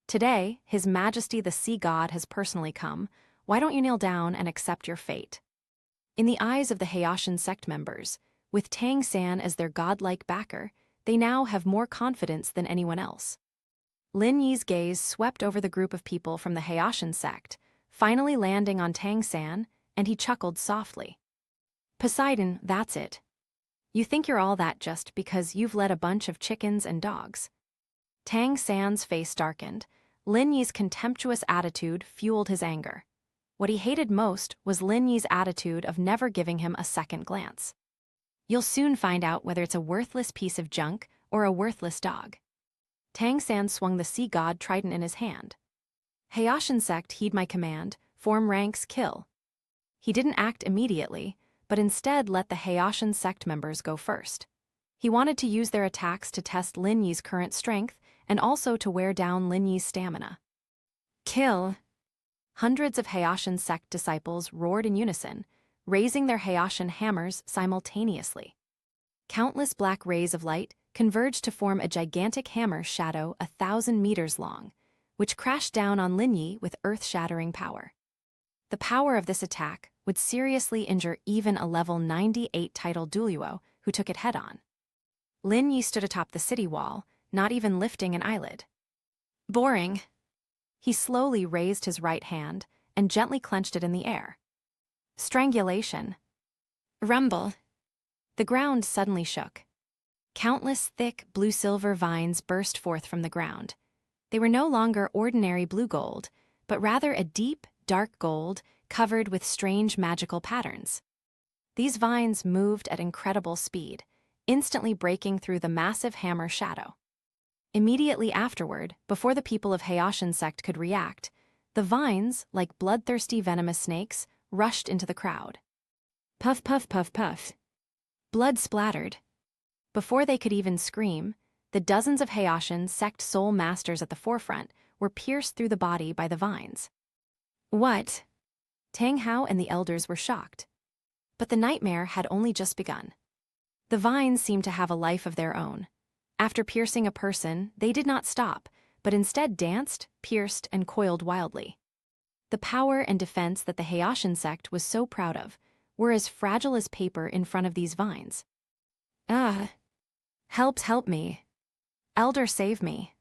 Speaker 1: Today, His Majesty the Sea God has personally come. Why don't you kneel down and accept your fate? In the eyes of the Haitian sect members, with Tang San as their godlike backer, they now have more confidence than anyone else. Lin Yi's gaze swept over the group of people from the Haitian sect, finally landing on Tang San, and he chuckled softly. Poseidon, that's it. You think you're all that just because you've led a bunch of chickens and dogs. Tang San's face darkened. Lin Yi's contemptuous attitude fueled his anger. What he hated most was Lin Yi's attitude of never giving him a second glance. You'll soon find out whether it's a worthless piece of junk or a worthless dog. Tang San swung the sea god trident in his hand. Haitian sect, heed my command, form ranks, kill. He didn't act immediately, but instead let the Haitian sect members go first. He wanted to use their attacks to test Lin Yi's current strength and also to wear down Lin Yi's stamina. Kill! Hundreds of Haitian sect disciples roared in unison, raising their Haitian hammers simultaneously. Countless black rays of light converged to form a gigantic hammer shadow 1,000 meters long, which crashed down on Lin Yi with earth-shattering power. The power of this attack would seriously injure even a level 98 titled Douluo who took it head-on. Lin Yi stood atop the city wall, not even lifting an eyelid. Boring. He slowly raised his right hand and gently clenched it in the air. Strangulation. Rumble. The ground suddenly shook. Countless thick blue-silver vines burst forth from the ground. They were no longer ordinary blue gold, but rather a deep, dark gold covered with strange magical patterns. These vines moved at incredible speed, instantly breaking through the massive hammer shadow. Immediately afterward, before the people of Haoshan sect could react, the vines, like bloodthirsty venomous snakes, rushed into the crowd. Puff, puff, puff, puff. Blood splattered. Before they could even scream, the dozens of Haoshan sect soul masters at the forefront were pierced through the body by the vines. What? Tang Hao and the elders were shocked. But the nightmare had only just begun. The vines seemed to have a life of their own. After piercing a person, they did not stop, but instead danced, pierced, and coiled wildly. The power and defense that the Haoshan sect was so proud of were as fragile as paper in front of these vines. Help me. Elder, save me.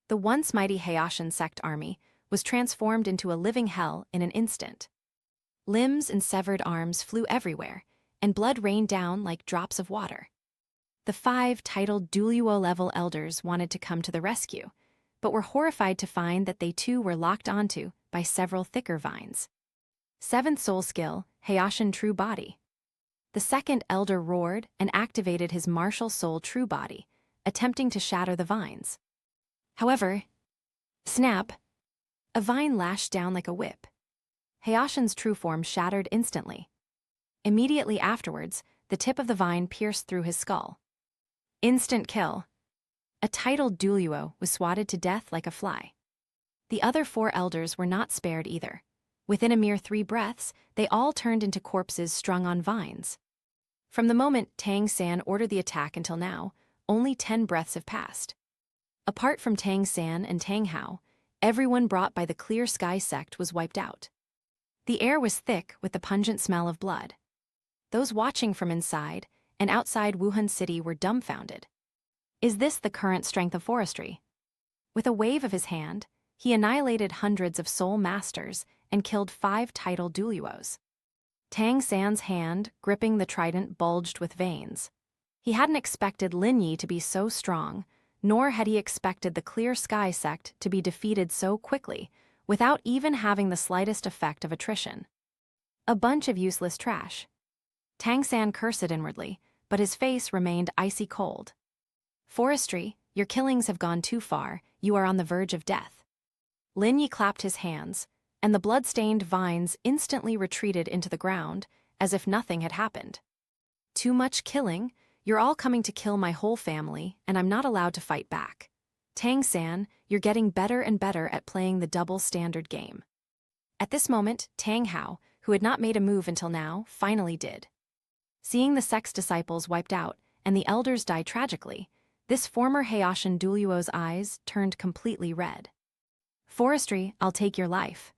Speaker 1: The once mighty Haoshan sect army was transformed into a living hell in an instant. Limbs and severed arms flew everywhere, and blood rained down like drops of water. The 5 titled Douluo-level elders wanted to come to the rescue, but were horrified to find that they too were locked onto by several thicker vines. 7th soul skill, Haoshan True Body. The 2nd elder roared and activated his martial soul True Body, attempting to shatter the vines. However, snap! A vine lashed down like a whip. Haoshan's true form shattered instantly. Immediately afterwards, the tip of the vine pierced through his skull. Instant kill. A titled Douluo was swatted to death like a fly. The other 4 elders were not spared either. Within a mere 3 breaths, they all turned into corpses strung on vines. From the moment Tang San ordered the attack until now, only 10 breaths have passed. Apart from Tang San and Tang Hao, everyone brought by the Clear Sky sect was wiped out. The air was thick with the pungent smell of blood. Those watching from inside and outside Wuhan City were dumbfounded. Is this the current strength of forestry? With a wave of his hand, he annihilated hundreds of soul masters and killed 5 titled Douluos. Tang San's hand, gripping the trident, bulged with veins. He hadn't expected Lin Yi to be so strong, nor had he expected the Clear Sky sect to be defeated so quickly, without even having the slightest effect of attrition. A bunch of useless trash. Tang San cursed inwardly, but his face remained icy cold. Forestry, your killings have gone too far, you are on the verge of death. Lin Yi clapped his hands, and the blood-stained vines instantly retreated into the ground, as if nothing had happened. Too much killing? You're all coming to kill my whole family, and I'm not allowed to fight back. Tang San, you're getting better and better at playing the double-standard game. At this moment, Tang Hao, who had not made a move until now, finally did. Seeing the sect's disciples wiped out and the elders die tragically, this former Haoshan Douluo's eyes turned completely red. Forestry, I'll take your life.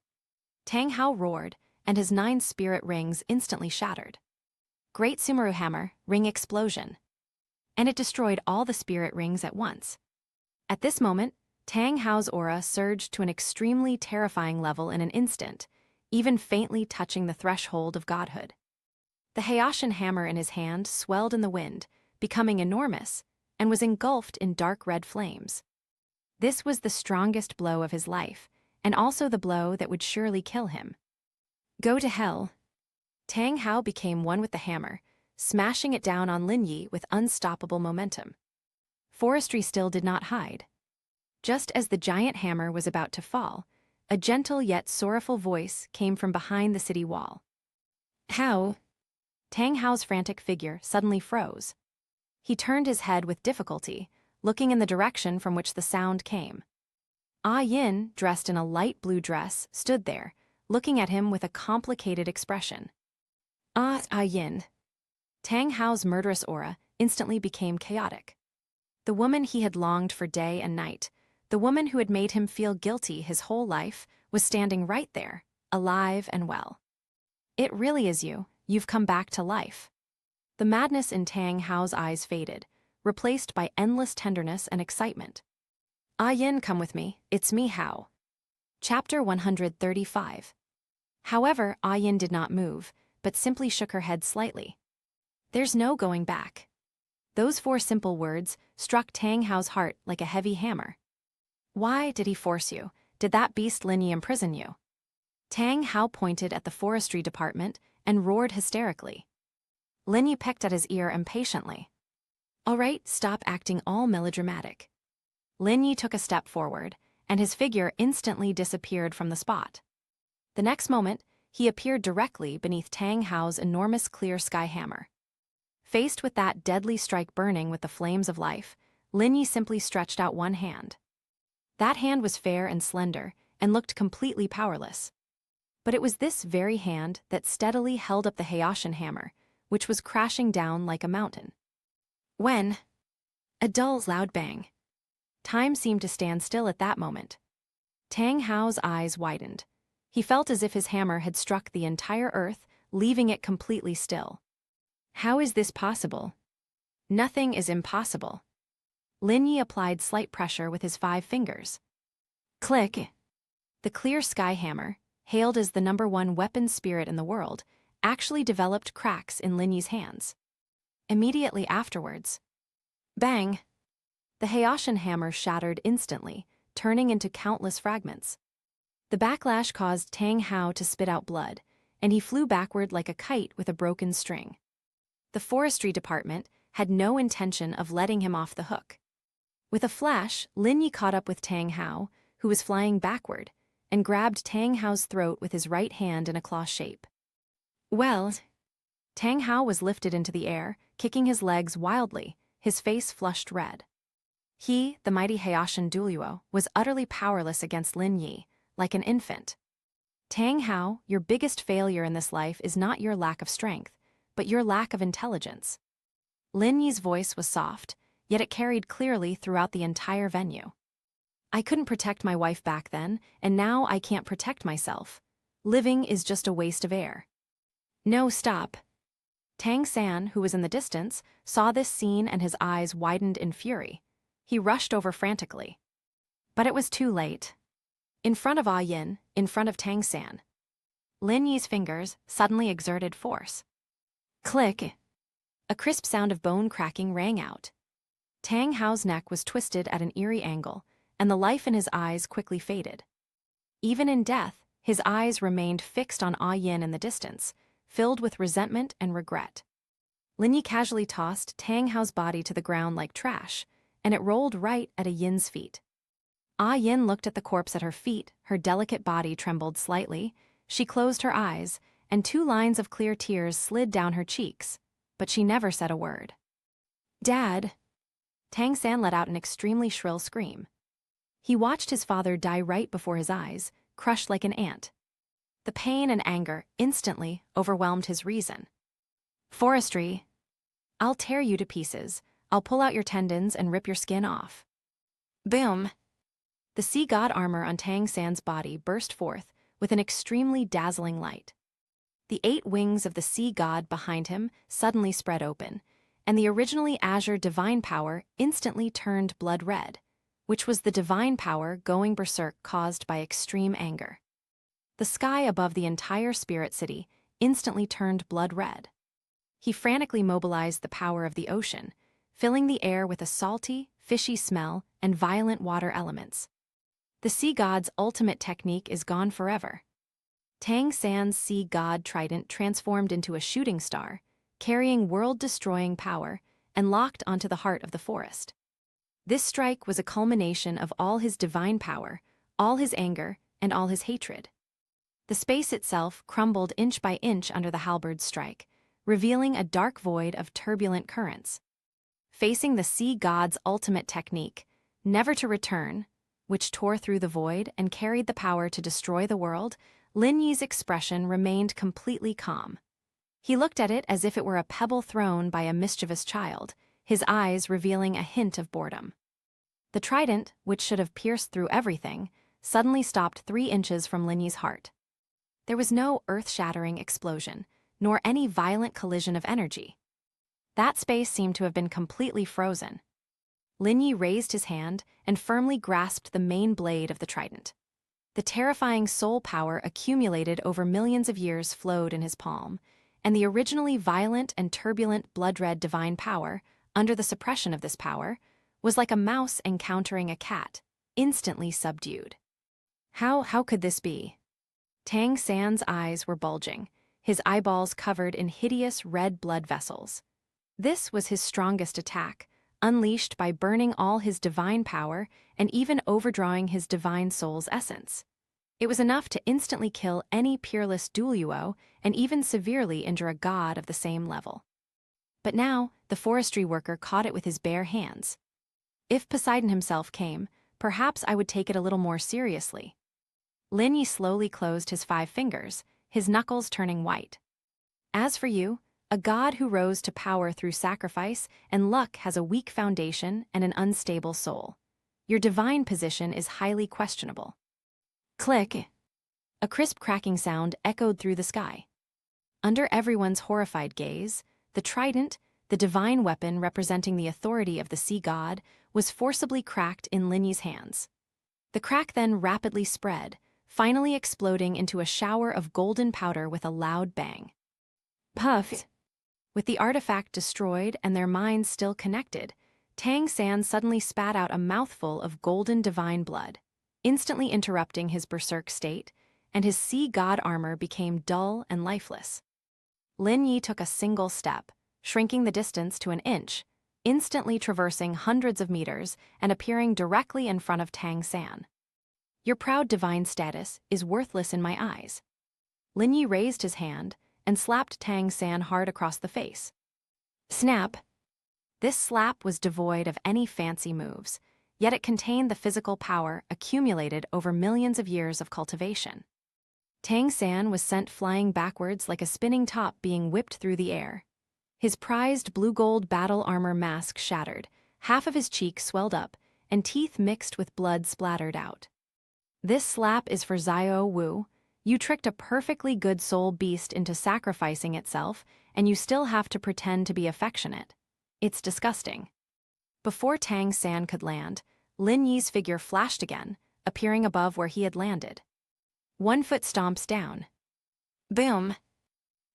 Speaker 1: Tang Hao roared, and his 9 spirit rings instantly shattered. Great Sumeru Hammer, ring explosion. And it destroyed all the spirit rings at once. At this moment, Tang Hao's aura surged to an extremely terrifying level in an instant, even faintly touching the threshold of godhood. The Haoshan hammer in his hand swelled in the wind, becoming enormous, and was engulfed in dark red flames. This was the strongest blow of his life, and also the blow that would surely kill him. Go to hell. Tang Hao became one with the hammer, smashing it down on Lin Yi with unstoppable momentum. Forestry still did not hide. Just as the giant hammer was about to fall, a gentle yet sorrowful voice came from behind the city wall. How? Tang Hao's frantic figure suddenly froze. He turned his head with difficulty, looking in the direction from which the sound came. Ah Yin, dressed in a light blue dress, stood there, looking at him with a complicated expression. Ah Yin. Tang Hao's murderous aura instantly became chaotic. The woman he had longed for day and night, the woman who had made him feel guilty his whole life, was standing right there, alive and well. It really is you, you've come back to life. The madness in Tang Hao's eyes faded, replaced by endless tenderness and excitement. Ah Yin, come with me, it's me Hao. Chapter 135. However, Ah Yin did not move, but simply shook her head slightly. There's no going back. Those 4 simple words struck Tang Hao's heart like a heavy hammer. Why did he force you? Did that beast Lin Yi imprison you? Tang Hao pointed at the forestry department and roared hysterically. Lin Yi pecked at his ear impatiently. All right, stop acting all melodramatic. Lin Yi took a step forward, and his figure instantly disappeared from the spot. The next moment, he appeared directly beneath Tang Hao's enormous clear sky hammer. Faced with that deadly strike burning with the flames of life, Lin Yi simply stretched out one hand. That hand was fair and slender, and looked completely powerless. But it was this very hand that steadily held up the Haoshan hammer, which was crashing down like a mountain. When? A dull, loud bang. Time seemed to stand still at that moment. Tang Hao's eyes widened. He felt as if his hammer had struck the entire earth, leaving it completely still. How is this possible? Nothing is impossible. Lin Yi applied slight pressure with his 5 fingers. Click! The clear sky hammer, hailed as the #1 weapon spirit in the world, actually developed cracks in Lin Yi's hands. Immediately afterwards, bang! The Haoshan hammer shattered instantly, turning into countless fragments. The backlash caused Tang Hao to spit out blood, and he flew backward like a kite with a broken string. The forestry department had no intention of letting him off the hook. With a flash, Lin Yi caught up with Tang Hao, who was flying backward, and grabbed Tang Hao's throat with his right hand in a claw shape. Well, Tang Hao was lifted into the air, kicking his legs wildly, his face flushed red. He, the mighty Haoshan Douluo, was utterly powerless against Lin Yi, like an infant. Tang Hao, your biggest failure in this life is not your lack of strength, but your lack of intelligence. Lin Yi's voice was soft, yet it carried clearly throughout the entire venue. I couldn't protect my wife back then, and now I can't protect myself. Living is just a waste of air. No, stop. Tang San, who was in the distance, saw this scene and his eyes widened in fury. He rushed over frantically. But it was too late. In front of Ah Yin, in front of Tang San, Lin Yi's fingers suddenly exerted force. Click! A crisp sound of bone cracking rang out. Tang Hao's neck was twisted at an eerie angle, and the life in his eyes quickly faded. Even in death, his eyes remained fixed on Ah Yin in the distance, filled with resentment and regret. Lin Yi casually tossed Tang Hao's body to the ground like trash, and it rolled right at Ah Yin's feet. Ah Yin looked at the corpse at her feet, her delicate body trembled slightly, she closed her eyes, and 2 lines of clear tears slid down her cheeks, but she never said a word. Dad! Tang San let out an extremely shrill scream. He watched his father die right before his eyes, crushed like an ant. The pain and anger instantly overwhelmed his reason. Forestry! I'll tear you to pieces. I'll pull out your tendons and rip your skin off. Boom! The sea god armor on Tang San's body burst forth with an extremely dazzling light. The 8 wings of the sea god behind him suddenly spread open, and the originally azure divine power instantly turned blood red, which was the divine power going berserk caused by extreme anger. The sky above the entire spirit city instantly turned blood red. He frantically mobilized the power of the ocean, filling the air with a salty, fishy smell and violent water elements. The sea god's ultimate technique is gone forever. Tang San's sea god trident transformed into a shooting star, carrying world-destroying power, and locked onto the heart of the forest. This strike was a culmination of all his divine power, all his anger, and all his hatred. The space itself crumbled inch by inch under the halberd's strike, revealing a dark void of turbulent currents. Facing the sea god's ultimate technique, never to return, which tore through the void and carried the power to destroy the world, Lin Yi's expression remained completely calm. He looked at it as if it were a pebble thrown by a mischievous child, his eyes revealing a hint of boredom. The trident, which should have pierced through everything, suddenly stopped 3 inches from Lin Yi's heart. There was no earth-shattering explosion, nor any violent collision of energy. That space seemed to have been completely frozen. Lin Yi raised his hand and firmly grasped the main blade of the trident. The terrifying soul power accumulated over millions of years flowed in his palm, and the originally violent and turbulent blood-red divine power, under the suppression of this power, was like a mouse encountering a cat, instantly subdued. How could this be? Tang San's eyes were bulging, his eyeballs covered in hideous red blood vessels. This was his strongest attack, unleashed by burning all his divine power and even overdrawing his divine soul's essence. It was enough to instantly kill any peerless Douluo and even severely injure a god of the same level. But now, the forestry worker caught it with his bare hands. If Poseidon himself came, perhaps I would take it a little more seriously. Lin Yi slowly closed his 5 fingers, his knuckles turning white. As for you, a god who rose to power through sacrifice and luck has a weak foundation and an unstable soul. Your divine position is highly questionable. Click! A crisp cracking sound echoed through the sky. Under everyone's horrified gaze, the trident, the divine weapon representing the authority of the sea god, was forcibly cracked in Lin Yi's hands. The crack then rapidly spread, finally exploding into a shower of golden powder with a loud bang. Puff! With the artifact destroyed and their minds still connected, Tang San suddenly spat out a mouthful of golden divine blood, instantly interrupting his berserk state, and his sea god armor became dull and lifeless. Lin Yi took a single step, shrinking the distance to an inch, instantly traversing hundreds of meters and appearing directly in front of Tang San. Your proud divine status is worthless in my eyes. Lin Yi raised his hand and slapped Tang San hard across the face. Snap! This slap was devoid of any fancy moves, yet it contained the physical power accumulated over millions of years of cultivation. Tang San was sent flying backwards like a spinning top being whipped through the air. His prized blue-gold battle armor mask shattered, half of his cheek swelled up, and teeth mixed with blood splattered out. This slap is for Xiao Wu. You tricked a perfectly good soul beast into sacrificing itself, and you still have to pretend to be affectionate. It's disgusting. Before Tang San could land, Lin Yi's figure flashed again, appearing above where he had landed. 1 foot stomps down. Boom!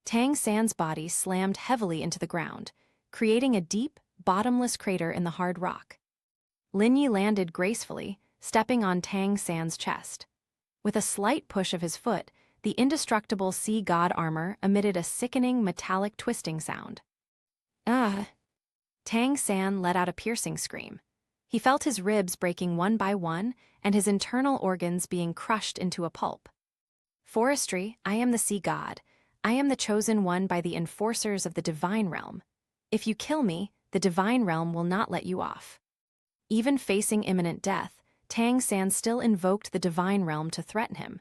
Speaker 1: Tang San's body slammed heavily into the ground, creating a deep, bottomless crater in the hard rock. Lin Yi landed gracefully, stepping on Tang San's chest. With a slight push of his foot, the indestructible sea god armor emitted a sickening metallic twisting sound. Ah! Tang San let out a piercing scream. He felt his ribs breaking one by one and his internal organs being crushed into a pulp. Forestry, I am the sea god. I am the chosen one by the enforcers of the divine realm. If you kill me, the divine realm will not let you off. Even facing imminent death, Tang San still invoked the divine realm to threaten him.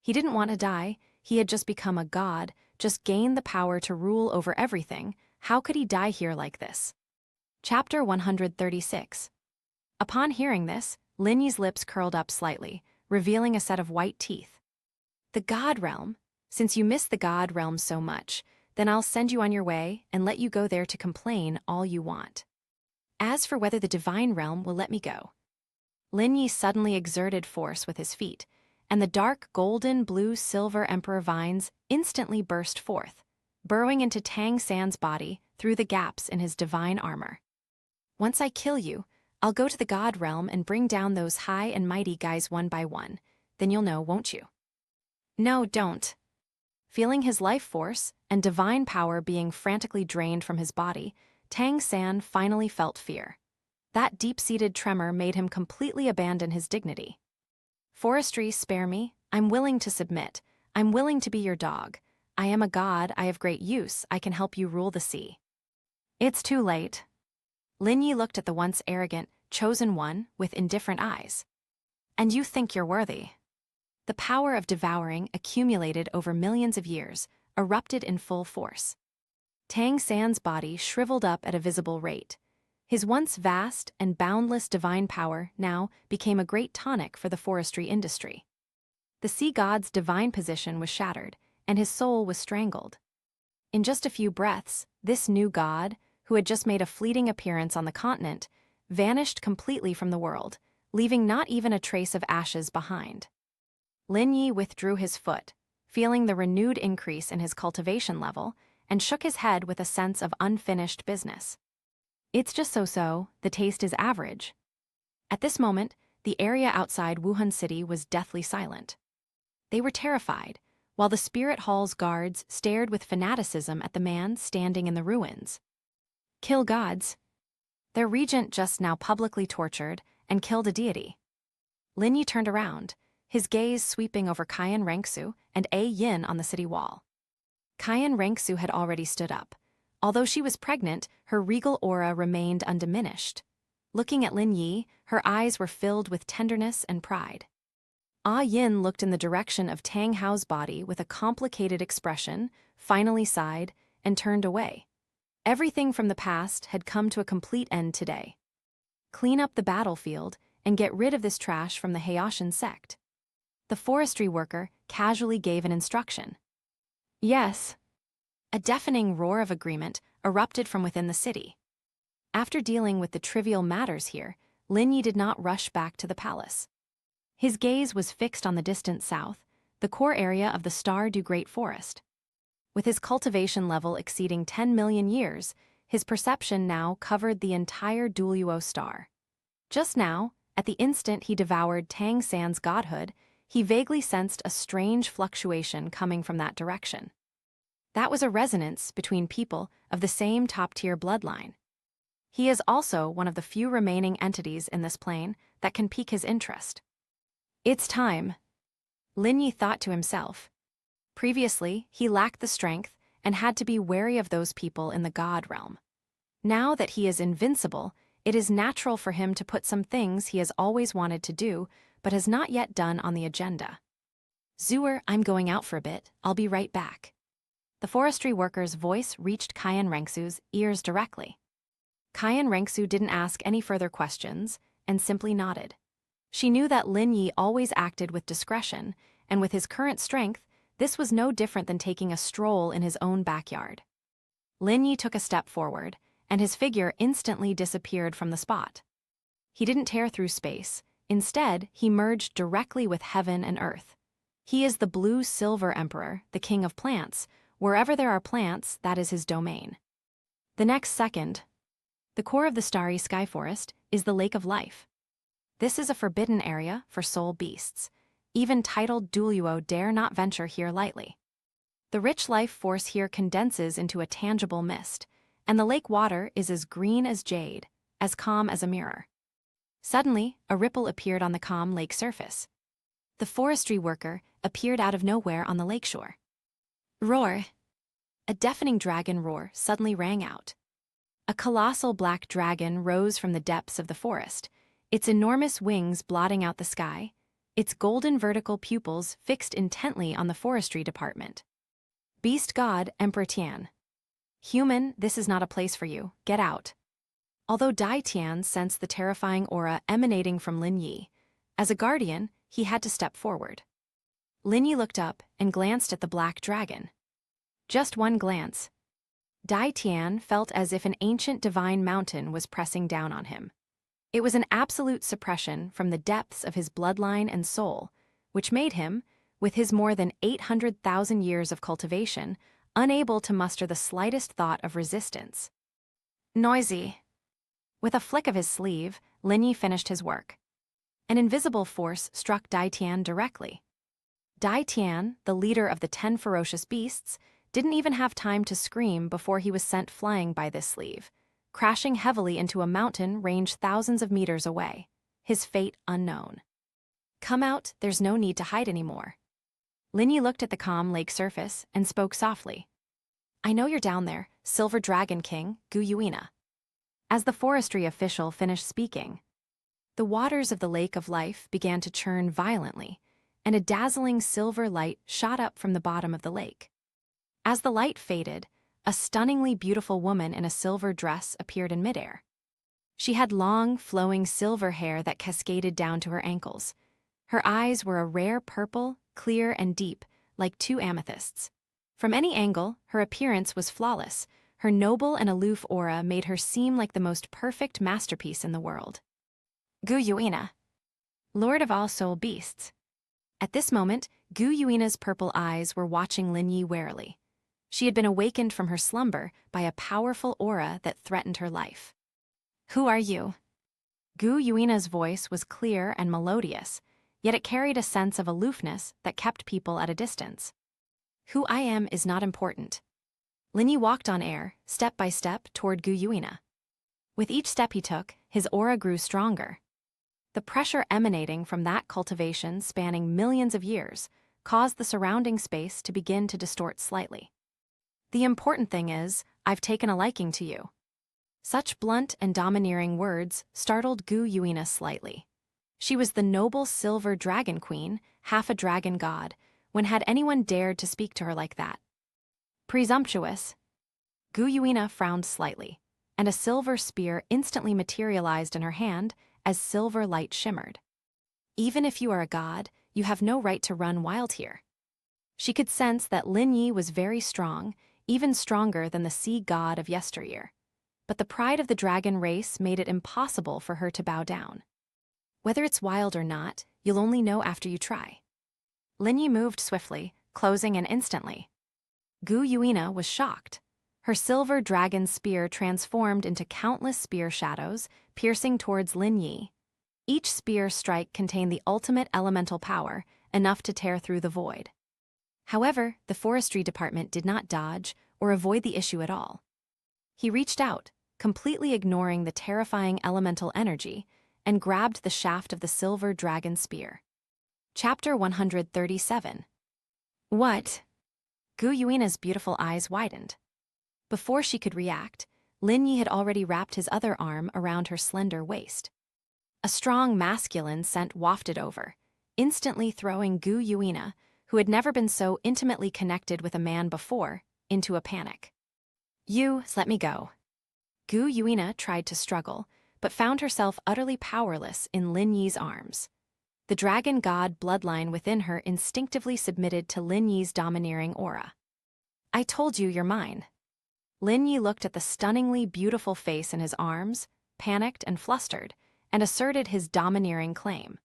Speaker 1: He didn't want to die, he had just become a god, just gained the power to rule over everything. How could he die here like this? Chapter 136. Upon hearing this, Lin Yi's lips curled up slightly, revealing a set of white teeth. The god realm? Since you miss the god realm so much, then I'll send you on your way and let you go there to complain all you want. As for whether the divine realm will let me go. Lin Yi suddenly exerted force with his feet, and the dark golden blue silver emperor vines instantly burst forth, burrowing into Tang San's body through the gaps in his divine armor. Once I kill you, I'll go to the god realm and bring down those high and mighty guys one by one. Then you'll know, won't you? No, don't. Feeling his life force and divine power being frantically drained from his body, Tang San finally felt fear. That deep-seated tremor made him completely abandon his dignity. Forestry, spare me. I'm willing to submit. I'm willing to be your dog. I am a god, I have great use, I can help you rule the sea. It's too late. Lin Yi looked at the once arrogant, chosen one with indifferent eyes. And you think you're worthy. The power of devouring, accumulated over millions of years, erupted in full force. Tang San's body shriveled up at a visible rate. His once vast and boundless divine power now became a great tonic for the forestry industry. The sea god's divine position was shattered, and his soul was strangled. In just a few breaths, this new god, who had just made a fleeting appearance on the continent, vanished completely from the world, leaving not even a trace of ashes behind. Lin Yi withdrew his foot, feeling the renewed increase in his cultivation level, and shook his head with a sense of unfinished business. It's just so-so, the taste is average. At this moment, the area outside Wuhan City was deathly silent. They were terrified, while the spirit hall's guards stared with fanaticism at the man standing in the ruins. Kill gods. Their regent just now publicly tortured and killed a deity. Lin Yi turned around, his gaze sweeping over Qian Rengsu and Ah Yin on the city wall. Qian Rengsu had already stood up. Although she was pregnant, her regal aura remained undiminished. Looking at Lin Yi, her eyes were filled with tenderness and pride. Ah Yin looked in the direction of Tang Hao's body with a complicated expression, finally sighed, and turned away. Everything from the past had come to a complete end today. Clean up the battlefield and get rid of this trash from the Haitian sect. The forestry worker casually gave an instruction. Yes. A deafening roar of agreement erupted from within the city. After dealing with the trivial matters here, Lin Yi did not rush back to the palace. His gaze was fixed on the distant south, the core area of the Star du Great Forest. With his cultivation level exceeding 10 million years, his perception now covered the entire Douluo star. Just now, at the instant he devoured Tang San's godhood, he vaguely sensed a strange fluctuation coming from that direction. That was a resonance between people of the same top-tier bloodline. He is also one of the few remaining entities in this plane that can pique his interest. It's time, Lin Yi thought to himself. Previously, he lacked the strength and had to be wary of those people in the god realm. Now that he is invincible, it is natural for him to put some things he has always wanted to do but has not yet done on the agenda. Zuer, I'm going out for a bit, I'll be right back. The forestry worker's voice reached Qian Rengsu's ears directly. Qian Rengsu didn't ask any further questions and simply nodded. She knew that Lin Yi always acted with discretion, and with his current strength, this was no different than taking a stroll in his own backyard. Lin Yi took a step forward, and his figure instantly disappeared from the spot. He didn't tear through space. Instead, he merged directly with heaven and earth. He is the blue-silver emperor, the king of plants. Wherever there are plants, that is his domain. The next second, the core of the starry sky forest is the Lake of Life. This is a forbidden area for soul beasts. Even titled Douluo dare not venture here lightly. The rich life force here condenses into a tangible mist, and the lake water is as green as jade, as calm as a mirror. Suddenly, a ripple appeared on the calm lake surface. The forestry worker appeared out of nowhere on the lakeshore. Roar! A deafening dragon roar suddenly rang out. A colossal black dragon rose from the depths of the forest, its enormous wings blotting out the sky, its golden vertical pupils fixed intently on the forestry department. Beast God, Emperor Tian. Human, this is not a place for you, get out. Although Dai Tian sensed the terrifying aura emanating from Lin Yi, as a guardian, he had to step forward. Lin Yi looked up and glanced at the black dragon. Just one glance. Dai Tian felt as if an ancient divine mountain was pressing down on him. It was an absolute suppression from the depths of his bloodline and soul, which made him, with his more than 800,000 years of cultivation, unable to muster the slightest thought of resistance. Noisy. With a flick of his sleeve, Lin Yi finished his work. An invisible force struck Dai Tian directly. Dai Tian, the leader of the 10 ferocious beasts, didn't even have time to scream before he was sent flying by this sleeve, crashing heavily into a mountain ranged thousands of meters away, his fate unknown. Come out, there's no need to hide anymore. Lin Yi looked at the calm lake surface and spoke softly. I know you're down there, Silver Dragon King, Gu Yuina. As the forestry official finished speaking, the waters of the Lake of Life began to churn violently, and a dazzling silver light shot up from the bottom of the lake. As the light faded, a stunningly beautiful woman in a silver dress appeared in midair. She had long, flowing silver hair that cascaded down to her ankles. Her eyes were a rare purple, clear and deep, like 2 amethysts. From any angle, her appearance was flawless. Her noble and aloof aura made her seem like the most perfect masterpiece in the world. Gu Yuina, Lord of all soul beasts. At this moment, Gu Yuina's purple eyes were watching Lin Yi warily. She had been awakened from her slumber by a powerful aura that threatened her life. "Who are you?" Gu Yuina's voice was clear and melodious, yet it carried a sense of aloofness that kept people at a distance. "Who I am is not important." Lin Yi walked on air, step by step, toward Gu Yuina. With each step he took, his aura grew stronger. The pressure emanating from that cultivation spanning millions of years caused the surrounding space to begin to distort slightly. "The important thing is, I've taken a liking to you." Such blunt and domineering words startled Gu Yuina slightly. She was the noble silver dragon queen, half a dragon god. When had anyone dared to speak to her like that? Presumptuous. Gu Yuina frowned slightly, and a silver spear instantly materialized in her hand as silver light shimmered. "Even if you are a god, you have no right to run wild here." She could sense that Lin Yi was very strong, even stronger than the sea god of yesteryear. But the pride of the dragon race made it impossible for her to bow down. "Whether it's wild or not, you'll only know after you try." Lin Yi moved swiftly, closing in instantly. Gu Yuina was shocked. Her silver dragon spear transformed into countless spear shadows, piercing towards Lin Yi. Each spear strike contained the ultimate elemental power, enough to tear through the void. However, the forestry department did not dodge or avoid the issue at all. He reached out, completely ignoring the terrifying elemental energy, and grabbed the shaft of the silver dragon spear. Chapter 137. What? Gu Yuina's beautiful eyes widened. Before she could react, Lin Yi had already wrapped his other arm around her slender waist. A strong masculine scent wafted over, instantly throwing Gu Yuina, who had never been so intimately connected with a man before, into a panic. "You, let me go." Gu Yuina tried to struggle, but found herself utterly powerless in Lin Yi's arms. The dragon god bloodline within her instinctively submitted to Lin Yi's domineering aura. "I told you you're mine." Lin Yi looked at the stunningly beautiful face in his arms, panicked and flustered, and asserted his domineering claim.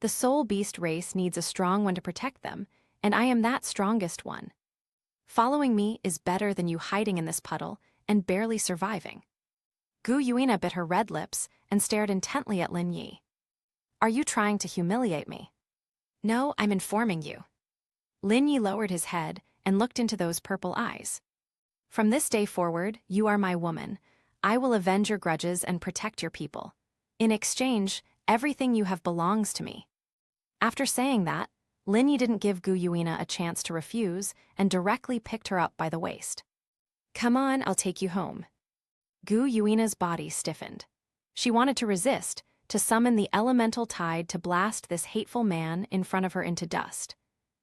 Speaker 1: "The soul beast race needs a strong one to protect them, and I am that strongest one. Following me is better than you hiding in this puddle and barely surviving." Gu Yuina bit her red lips and stared intently at Lin Yi. "Are you trying to humiliate me?" "No, I'm informing you." Lin Yi lowered his head and looked into those purple eyes. "From this day forward, you are my woman. I will avenge your grudges and protect your people. In exchange, everything you have belongs to me." After saying that, Lin Yi didn't give Gu Yuina a chance to refuse and directly picked her up by the waist. "Come on, I'll take you home." Gu Yuina's body stiffened. She wanted to resist, to summon the elemental tide to blast this hateful man in front of her into dust.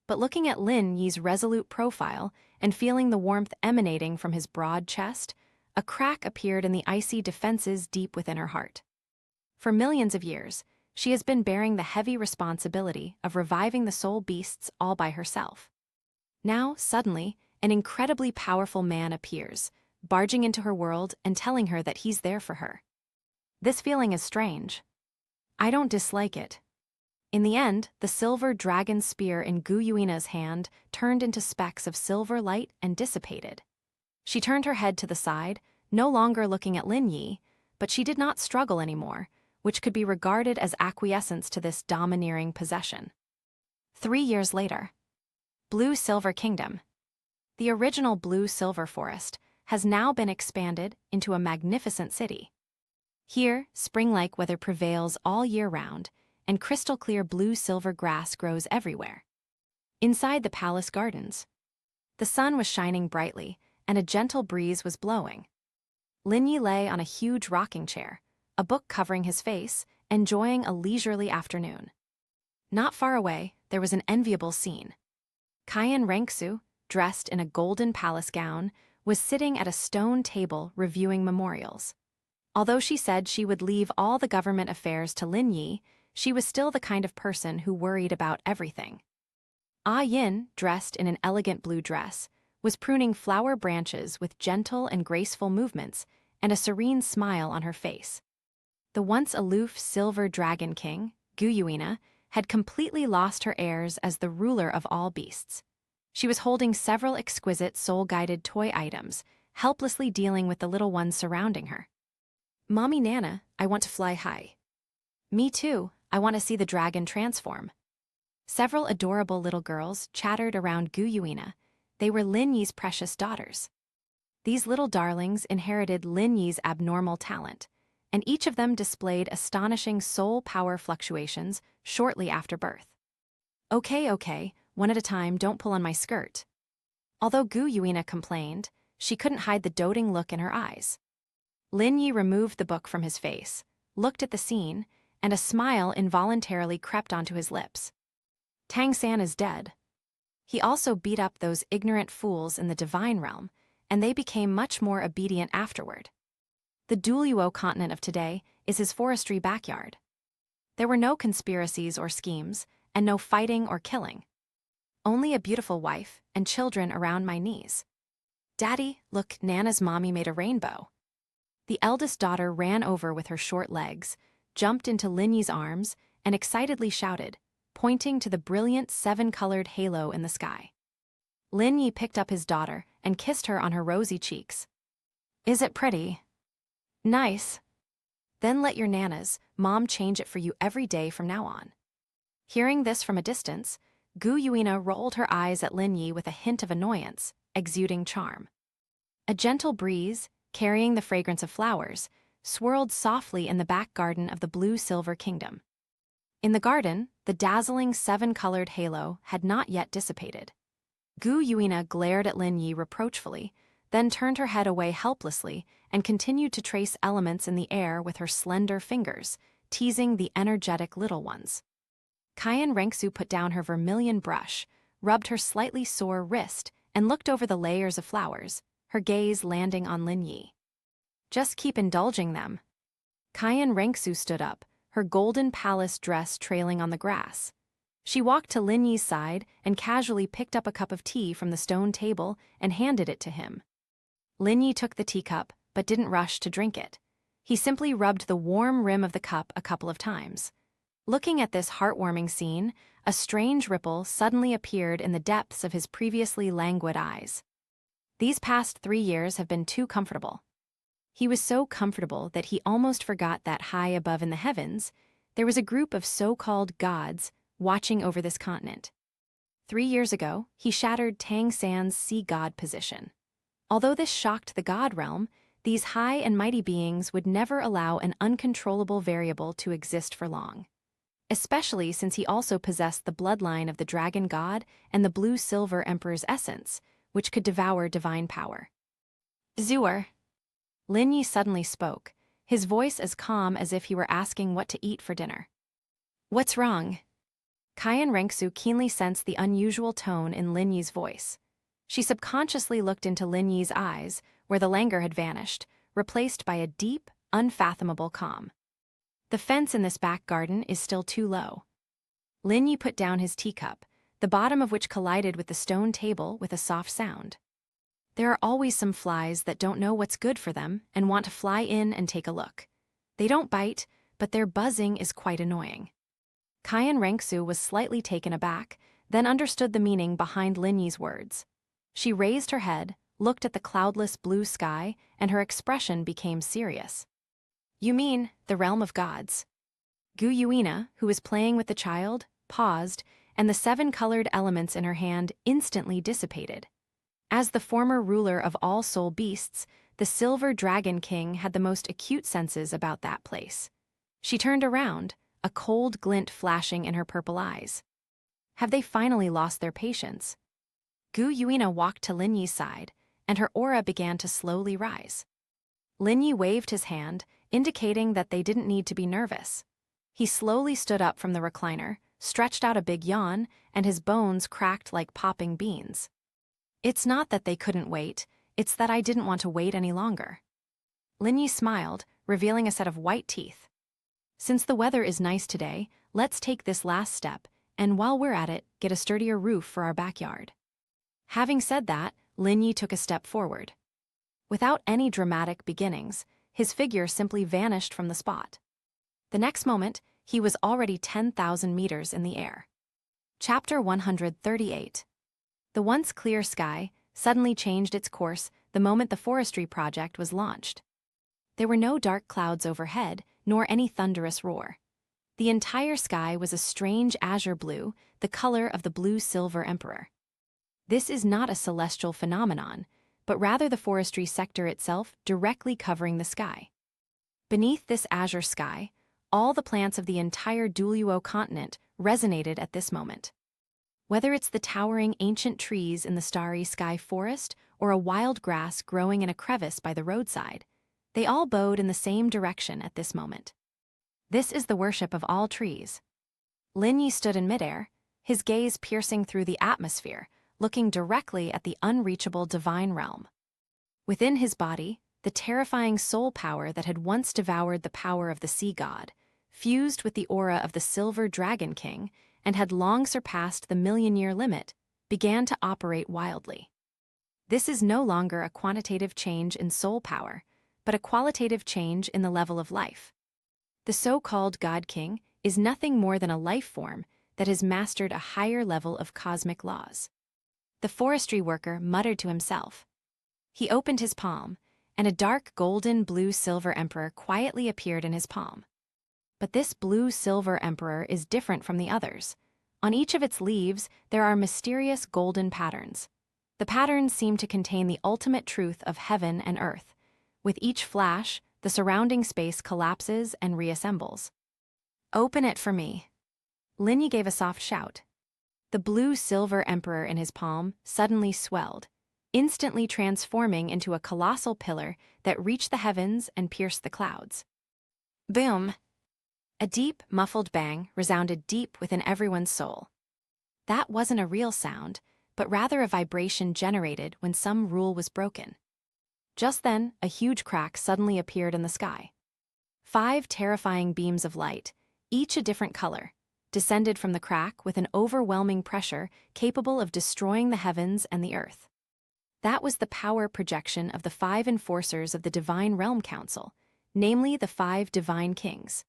Speaker 1: But looking at Lin Yi's resolute profile and feeling the warmth emanating from his broad chest, a crack appeared in the icy defenses deep within her heart. For millions of years, she has been bearing the heavy responsibility of reviving the soul beasts all by herself. Now, suddenly, an incredibly powerful man appears, barging into her world and telling her that he's there for her. This feeling is strange. I don't dislike it. In the end, the silver dragon spear in Gu Yuina's hand turned into specks of silver light and dissipated. She turned her head to the side, no longer looking at Lin Yi, but she did not struggle anymore, which could be regarded as acquiescence to this domineering possession. 3 years later. Blue-Silver Kingdom. The original blue-silver forest has now been expanded into a magnificent city. Here, spring-like weather prevails all year round, and crystal-clear blue-silver grass grows everywhere. Inside the palace gardens, the sun was shining brightly, and a gentle breeze was blowing. Lin Yi lay on a huge rocking chair, a book covering his face, enjoying a leisurely afternoon. Not far away, there was an enviable scene. Cayenne Rengsu, dressed in a golden palace gown, was sitting at a stone table reviewing memorials. Although she said she would leave all the government affairs to Lin Yi, she was still the kind of person who worried about everything. Ah Yin, dressed in an elegant blue dress, was pruning flower branches with gentle and graceful movements and a serene smile on her face. The once aloof silver dragon king, Gu Yuina, had completely lost her airs as the ruler of all beasts. She was holding several exquisite soul-guided toy items, helplessly dealing with the little ones surrounding her. "Mommy Nana, I want to fly high." "Me too, I want to see the dragon transform." Several adorable little girls chattered around Gu Yuina. They were Lin Yi's precious daughters. These little darlings inherited Lin Yi's abnormal talent, and each of them displayed astonishing soul power fluctuations shortly after birth. Okay, one at a time, don't pull on my skirt." Although Gu Yuina complained, she couldn't hide the doting look in her eyes. Lin Yi removed the book from his face, looked at the scene, and a smile involuntarily crept onto his lips. Tang San is dead. He also beat up those ignorant fools in the divine realm, and they became much more obedient afterward. The Douluo Continent of today is his forestry backyard. There were no conspiracies or schemes, and no fighting or killing. Only a beautiful wife and children around my knees. "Daddy, look, Nana's mommy made a rainbow." The eldest daughter ran over with her short legs, jumped into Lin Yi's arms, and excitedly shouted, pointing to the brilliant seven-colored halo in the sky. Lin Yi picked up his daughter and kissed her on her rosy cheeks. "Is it pretty?" "Nice." "Then let your Nana's mom change it for you every day from now on." Hearing this from a distance, Gu Yuina rolled her eyes at Lin Yi with a hint of annoyance, exuding charm. A gentle breeze, carrying the fragrance of flowers, swirled softly in the back garden of the blue-silver kingdom. In the garden, the dazzling seven-colored halo had not yet dissipated. Gu Yuina glared at Lin Yi reproachfully, then turned her head away helplessly and continued to trace elements in the air with her slender fingers, teasing the energetic little ones. Qian Rengsu put down her vermilion brush, rubbed her slightly sore wrist, and looked over the layers of flowers, her gaze landing on Lin Yi. "Just keep indulging them." Qian Rengsu stood up, her golden palace dress trailing on the grass. She walked to Lin Yi's side and casually picked up a cup of tea from the stone table and handed it to him. Lin Yi took the teacup, but didn't rush to drink it. He simply rubbed the warm rim of the cup a couple of times. Looking at this heartwarming scene, a strange ripple suddenly appeared in the depths of his previously languid eyes. These past 3 years have been too comfortable. He was so comfortable that he almost forgot that high above in the heavens, there was a group of so-called gods watching over this continent. 3 years ago, he shattered Tang San's sea god position. Although this shocked the god realm, these high and mighty beings would never allow an uncontrollable variable to exist for long. Especially since he also possessed the bloodline of the dragon god and the blue-silver emperor's essence, which could devour divine power. "Zuer." Lin Yi suddenly spoke, his voice as calm as if he were asking what to eat for dinner. "What's wrong?" Qian Rengsu keenly sensed the unusual tone in Lin Yi's voice. She subconsciously looked into Lin Yi's eyes, where the languor had vanished, replaced by a deep, unfathomable calm. "The fence in this back garden is still too low." Lin Yi put down his teacup, the bottom of which collided with the stone table with a soft sound. "There are always some flies that don't know what's good for them and want to fly in and take a look. They don't bite, but their buzzing is quite annoying." Qian Rengsu was slightly taken aback, then understood the meaning behind Lin Yi's words. She raised her head, looked at the cloudless blue sky, and her expression became serious. "You mean the realm of gods?" Gu Yuina, who was playing with the child, paused, and the seven-colored elements in her hand instantly dissipated. As the former ruler of all soul beasts, the Silver Dragon King had the most acute senses about that place. She turned around, a cold glint flashing in her purple eyes. Have they finally lost their patience? Gu Yuina walked to Lin Yi's side, and her aura began to slowly rise. Lin Yi waved his hand, indicating that they didn't need to be nervous. He slowly stood up from the recliner, stretched out a big yawn, and his bones cracked like popping beans. "It's not that they couldn't wait, it's that I didn't want to wait any longer." Lin Yi smiled, revealing a set of white teeth. "Since the weather is nice today, let's take this last step, and while we're at it, get a sturdier roof for our backyard." Having said that, Lin Yi took a step forward. Without any dramatic beginnings, his figure simply vanished from the spot. The next moment, he was already 10,000 meters in the air. Chapter 138. The once clear sky suddenly changed its course the moment the forestry project was launched. There were no dark clouds overhead, nor any thunderous roar. The entire sky was a strange azure blue, the color of the blue-silver emperor. This is not a celestial phenomenon, but rather the forestry sector itself directly covering the sky. Beneath this azure sky, all the plants of the entire Douluo Continent resonated at this moment. Whether it's the towering ancient trees in the starry sky forest or a wild grass growing in a crevice by the roadside, they all bowed in the same direction at this moment. This is the worship of all trees. Lin Yi stood in midair, his gaze piercing through the atmosphere, looking directly at the unreachable divine realm. Within his body, the terrifying soul power that had once devoured the power of the sea god, fused with the aura of the silver dragon king, and had long surpassed the million-year limit, began to operate wildly. This is no longer a quantitative change in soul power, but a qualitative change in the level of life. The so-called God King is nothing more than a life form that has mastered a higher level of cosmic laws. The forestry worker muttered to himself. He opened his palm, and a dark golden blue-silver emperor quietly appeared in his palm. But this blue-silver emperor is different from the others. On each of its leaves, there are mysterious golden patterns. The patterns seem to contain the ultimate truth of heaven and earth. With each flash, the surrounding space collapses and reassembles. "Open it for me." Lin Yi gave a soft shout. The blue-silver emperor in his palm suddenly swelled, instantly transforming into a colossal pillar that reached the heavens and pierced the clouds. Boom! A deep, muffled bang resounded deep within everyone's soul. That wasn't a real sound, but rather a vibration generated when some rule was broken. Just then, a huge crack suddenly appeared in the sky. 5 terrifying beams of light, each a different color, descended from the crack with an overwhelming pressure capable of destroying the heavens and the earth. That was the power projection of the 5 enforcers of the Divine Realm Council, namely the 5 divine kings.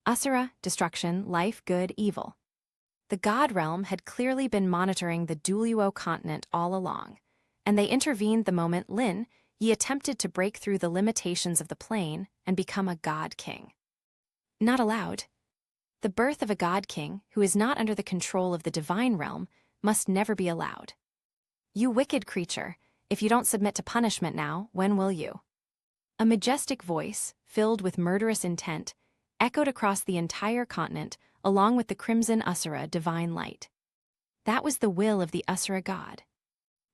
Speaker 1: Asura, destruction, life, good, evil. The God Realm had clearly been monitoring the Douluo Continent all along, and they intervened the moment Lin Yi attempted to break through the limitations of the plane and become a God King. Not allowed. The birth of a God King who is not under the control of the Divine Realm must never be allowed. "You wicked creature, if you don't submit to punishment now, when will you?" A majestic voice, filled with murderous intent, echoed across the entire continent along with the crimson Asura divine light. That was the will of the Asura god.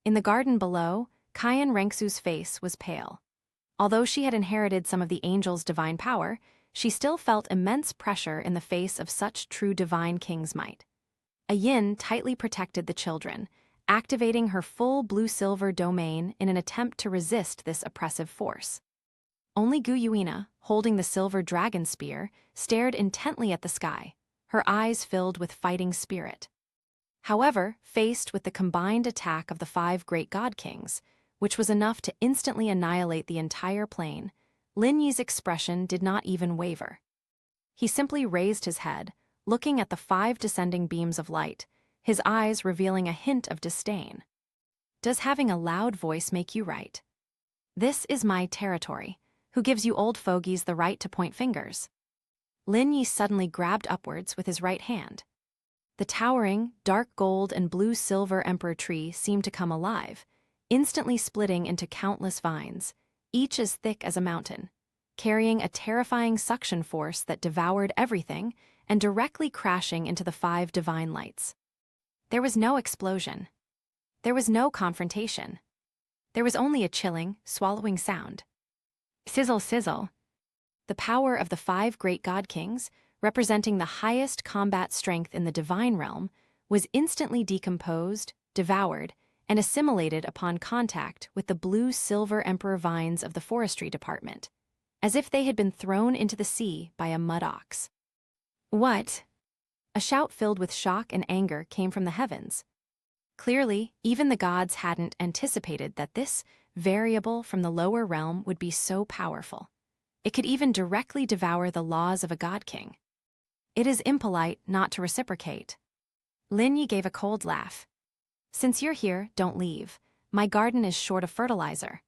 Speaker 1: In the garden below, Kayan Rengsu's face was pale. Although she had inherited some of the angel's divine power, she still felt immense pressure in the face of such true divine king's might. Ah Yin tightly protected the children, activating her full blue-silver domain in an attempt to resist this oppressive force. Only Gu Yuina, holding the silver dragon spear, stared intently at the sky, her eyes filled with fighting spirit. However, faced with the combined attack of the 5 great god kings, which was enough to instantly annihilate the entire plane, Lin Yi's expression did not even waver. He simply raised his head, looking at the 5 descending beams of light, his eyes revealing a hint of disdain. "Does having a loud voice make you right? This is my territory. Who gives you old fogies the right to point fingers?" Lin Yi suddenly grabbed upwards with his right hand. The towering, dark gold and blue-silver emperor tree seemed to come alive, instantly splitting into countless vines, each as thick as a mountain, carrying a terrifying suction force that devoured everything and directly crashing into the 5 divine lights. There was no explosion. There was no confrontation. There was only a chilling, swallowing sound. Sizzle, sizzle. The power of the 5 great god kings, representing the highest combat strength in the divine realm, was instantly decomposed, devoured, and assimilated upon contact with the blue-silver emperor vines of the forestry department, as if they had been thrown into the sea by a mud ox. "What?" A shout filled with shock and anger came from the heavens. Clearly, even the gods hadn't anticipated that this variable from the lower realm would be so powerful. It could even directly devour the laws of a god king. "It is impolite not to reciprocate." Lin Yi gave a cold laugh. Since you're here, don't leave. My garden is short of fertilizer.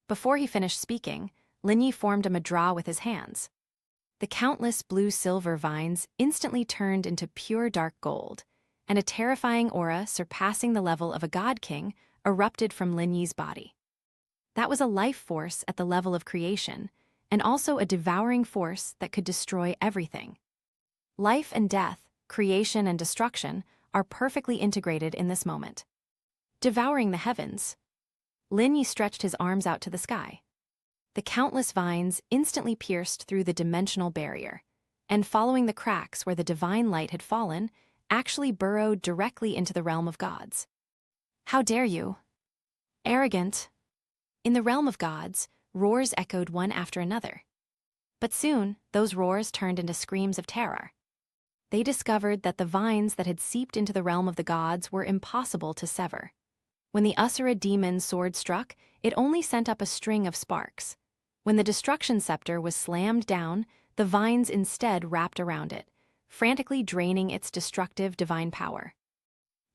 Speaker 1: Before he finished speaking, Linyi formed a mudra with his hands. The countless blue-silver vines instantly turned into pure dark gold, and a terrifying aura surpassing the level of a god king erupted from Linyi's body. That was a life force at the level of creation, and also a devouring force that could destroy everything. Life and death, creation and destruction, are perfectly integrated in this moment. Devouring the heavens. Linyi stretched his arms out to the sky. The countless vines instantly pierced through the dimensional barrier, and following the cracks where the divine light had fallen, actually burrowed directly into the realm of gods. How dare you? Arrogant. In the realm of gods, roars echoed one after another. But soon, those roars turned into screams of terror. They discovered that the vines that had seeped into the realm of the gods were impossible to sever. When the Asura demon's sword struck, it only sent up a string of sparks. When the destruction scepter was slammed down, the vines instead wrapped around it, frantically draining its destructive divine power.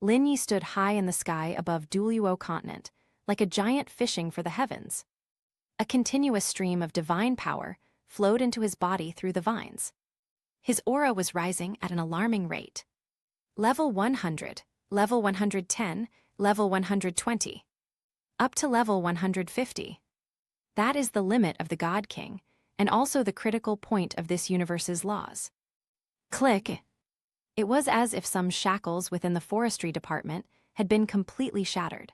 Speaker 1: Linyi stood high in the sky above Douluo Continent, like a giant fishing for the heavens. A continuous stream of divine power flowed into his body through the vines. His aura was rising at an alarming rate. Level 100, level 110, level 120. Up to level 150. That is the limit of the God King, and also the critical point of this universe's laws. Click. It was as if some shackles within the forestry department had been completely shattered.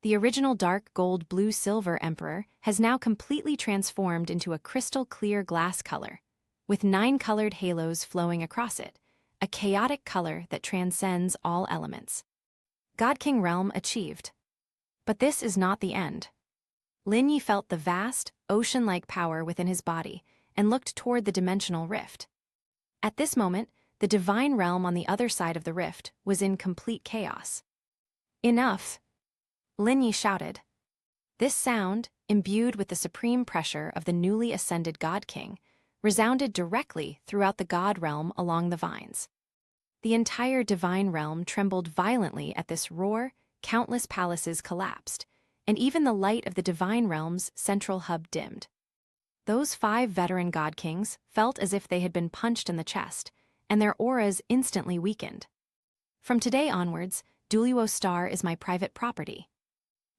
Speaker 1: The original dark gold blue-silver emperor has now completely transformed into a crystal-clear glass color, with 9 colored halos flowing across it, a chaotic color that transcends all elements. God King realm achieved. But this is not the end. Linyi felt the vast, ocean-like power within his body and looked toward the dimensional rift. At this moment, the divine realm on the other side of the rift was in complete chaos. Enough! Linyi shouted. This sound, imbued with the supreme pressure of the newly ascended God King, resounded directly throughout the God realm along the vines. The entire divine realm trembled violently at this roar, countless palaces collapsed, and even the light of the divine realm's central hub dimmed. Those 5 veteran God Kings felt as if they had been punched in the chest, and their auras instantly weakened. From today onwards, Douluo Star is my private property.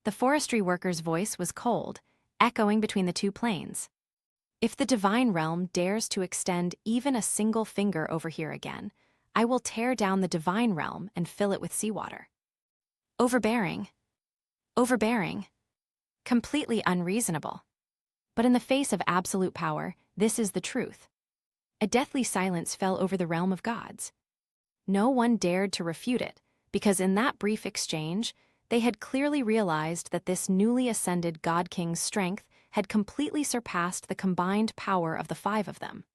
Speaker 1: The forestry worker's voice was cold, echoing between the 2 planes. If the divine realm dares to extend even a single finger over here again, I will tear down the divine realm and fill it with seawater. Overbearing. Overbearing. Completely unreasonable. But in the face of absolute power, this is the truth. A deathly silence fell over the realm of gods. No one dared to refute it, because in that brief exchange, they had clearly realized that this newly ascended God King's strength had completely surpassed the combined power of the 5 of them.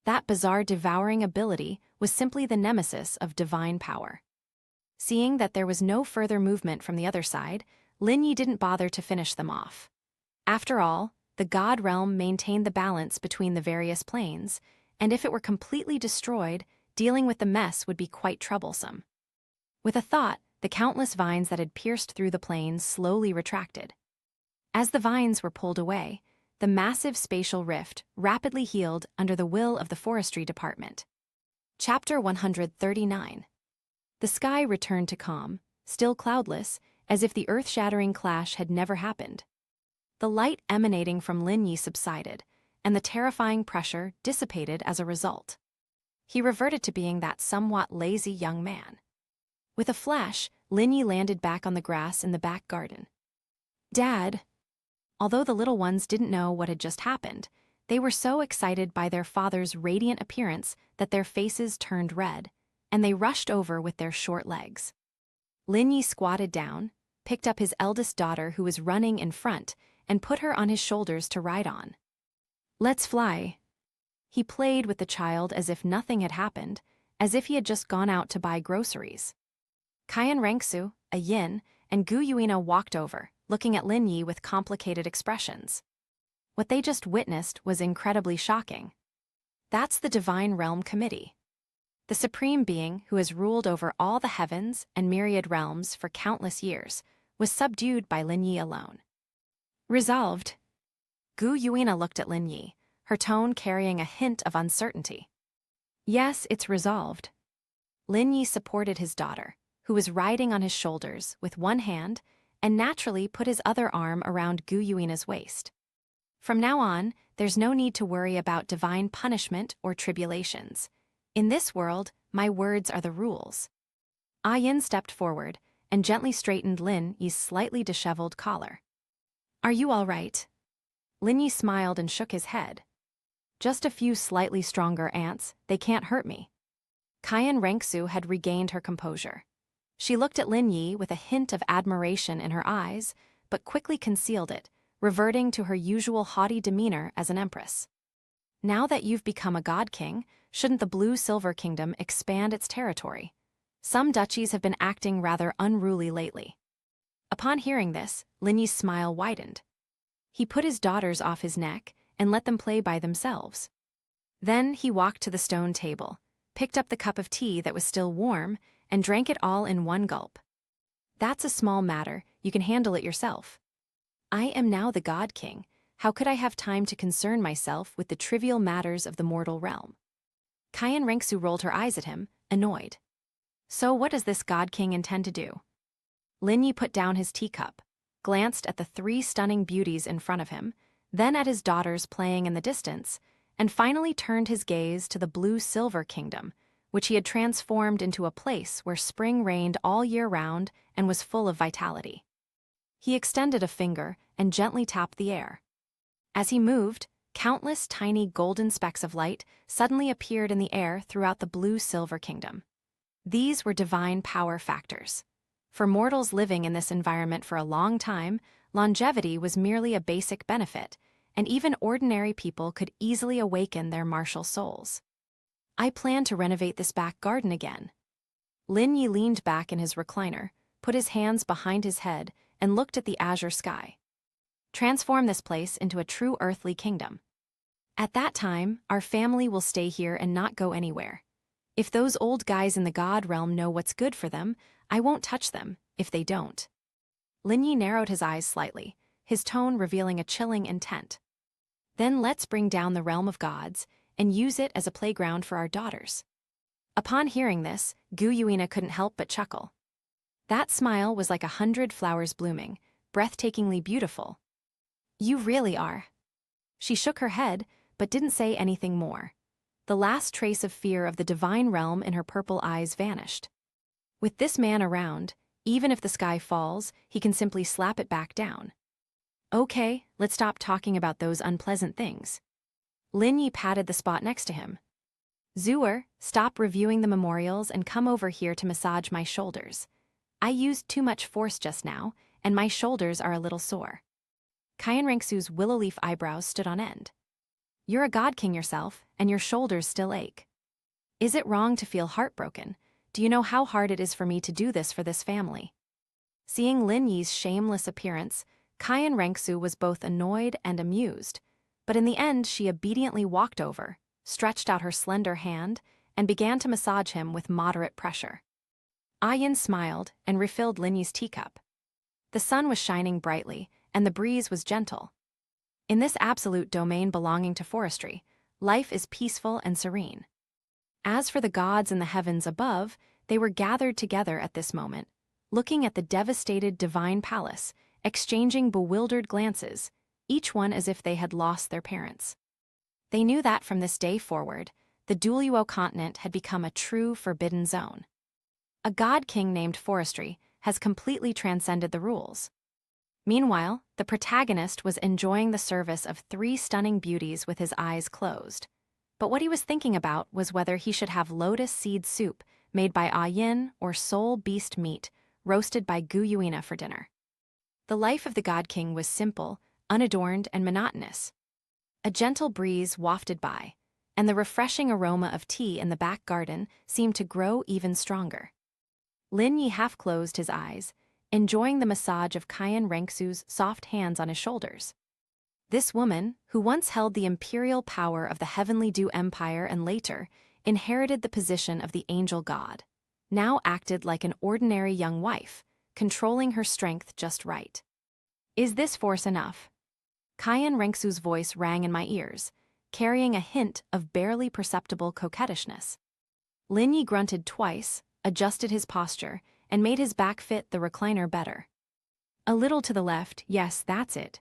Speaker 1: That bizarre devouring ability was simply the nemesis of divine power. Seeing that there was no further movement from the other side, Linyi didn't bother to finish them off. After all, the God realm maintained the balance between the various planes, and if it were completely destroyed, dealing with the mess would be quite troublesome. With a thought, the countless vines that had pierced through the planes slowly retracted. As the vines were pulled away, the massive spatial rift rapidly healed under the will of the forestry department. Chapter 139. The sky returned to calm, still cloudless, as if the earth-shattering clash had never happened. The light emanating from Linyi subsided, and the terrifying pressure dissipated as a result. He reverted to being that somewhat lazy young man. With a flash, Linyi landed back on the grass in the back garden. Dad! Although the little ones didn't know what had just happened, they were so excited by their father's radiant appearance that their faces turned red, and they rushed over with their short legs. Linyi squatted down, picked up his eldest daughter who was running in front, and put her on his shoulders to ride on. Let's fly. He played with the child as if nothing had happened, as if he had just gone out to buy groceries. Kaian Rengsu, Ah Yin, and Gu Yuina walked over, looking at Linyi with complicated expressions. What they just witnessed was incredibly shocking. That's the Divine Realm Committee. The supreme being who has ruled over all the heavens and myriad realms for countless years, was subdued by Lin Yi alone. Resolved. Gu Yuina looked at Lin Yi, her tone carrying a hint of uncertainty. Yes, it's resolved. Lin Yi supported his daughter, who was riding on his shoulders with one hand, and naturally put his other arm around Gu Yuina's waist. From now on, there's no need to worry about divine punishment or tribulations. In this world, my words are the rules. Ah Yin stepped forward and gently straightened Lin Yi's slightly disheveled collar. Are you all right? Lin Yi smiled and shook his head. Just a few slightly stronger ants, they can't hurt me. Qian Rengsu had regained her composure. She looked at Lin Yi with a hint of admiration in her eyes, but quickly concealed it, reverting to her usual haughty demeanor as an empress. Now that you've become a god king, shouldn't the Blue-Silver Kingdom expand its territory? Some duchies have been acting rather unruly lately. Upon hearing this, Lin Yi's smile widened. He put his daughters off his neck and let them play by themselves. Then he walked to the stone table, picked up the cup of tea that was still warm, and drank it all in one gulp. That's a small matter, you can handle it yourself. I am now the God King. How could I have time to concern myself with the trivial matters of the mortal realm? Qian Rengsu rolled her eyes at him, annoyed. So what does this God King intend to do? Lin Yi put down his teacup, glanced at the three stunning beauties in front of him, then at his daughters playing in the distance, and finally turned his gaze to the Blue-Silver Kingdom, which he had transformed into a place where spring reigned all year round and was full of vitality. He extended a finger and gently tapped the air. As he moved, countless tiny golden specks of light suddenly appeared in the air throughout the Blue-Silver Kingdom. These were divine power factors. For mortals living in this environment for a long time, longevity was merely a basic benefit, and even ordinary people could easily awaken their martial souls. I plan to renovate this back garden again. Lin Yi leaned back in his recliner, put his hands behind his head, and looked at the azure sky. Transform this place into a true earthly kingdom. At that time, our family will stay here and not go anywhere. If those old guys in the god realm know what's good for them, I won't touch them, if they don't. Lin Yi narrowed his eyes slightly, his tone revealing a chilling intent. Then let's bring down the realm of gods and use it as a playground for our daughters. Upon hearing this, Gu Yuina couldn't help but chuckle. That smile was like 100 flowers blooming, breathtakingly beautiful. You really are. She shook her head, but didn't say anything more. The last trace of fear of the divine realm in her purple eyes vanished. With this man around, even if the sky falls, he can simply slap it back down. Okay, let's stop talking about those unpleasant things. Lin Yi patted the spot next to him. Zhuer, stop reviewing the memorials and come over here to massage my shoulders. I used too much force just now, and my shoulders are a little sore. Qian Rengsu's willow leaf eyebrows stood on end. You're a god king yourself, and your shoulders still ache. Is it wrong to feel heartbroken? Do you know how hard it is for me to do this for this family? Seeing Lin Yi's shameless appearance, Qian Rengsu was both annoyed and amused, but in the end she obediently walked over, stretched out her slender hand, and began to massage him with moderate pressure. Ah Yin smiled and refilled Lin Yi's teacup. The sun was shining brightly, and the breeze was gentle. In this absolute domain belonging to forestry, life is peaceful and serene. As for the gods in the heavens above, they were gathered together at this moment, looking at the devastated divine palace, exchanging bewildered glances, each one as if they had lost their parents. They knew that from this day forward, the Douluo Continent had become a true forbidden zone. A god king named Forestry has completely transcended the rules. Meanwhile, the protagonist was enjoying the service of three stunning beauties with his eyes closed. But what he was thinking about was whether he should have lotus seed soup made by Ah Yin or soul beast meat roasted by Gu Yuina for dinner. The life of the God King was simple, unadorned, and monotonous. A gentle breeze wafted by, and the refreshing aroma of tea in the back garden seemed to grow even stronger. Lin Yi half closed his eyes, enjoying the massage of Qian Rengsu's soft hands on his shoulders. This woman, who once held the imperial power of the Heavenly Dew Empire and later, inherited the position of the angel god, now acted like an ordinary young wife, controlling her strength just right. Is this force enough? Kayan Rengsu's voice rang in my ears, carrying a hint of barely perceptible coquettishness. Lin Yi grunted twice, adjusted his posture, and made his back fit the recliner better. A little to the left, yes, that's it.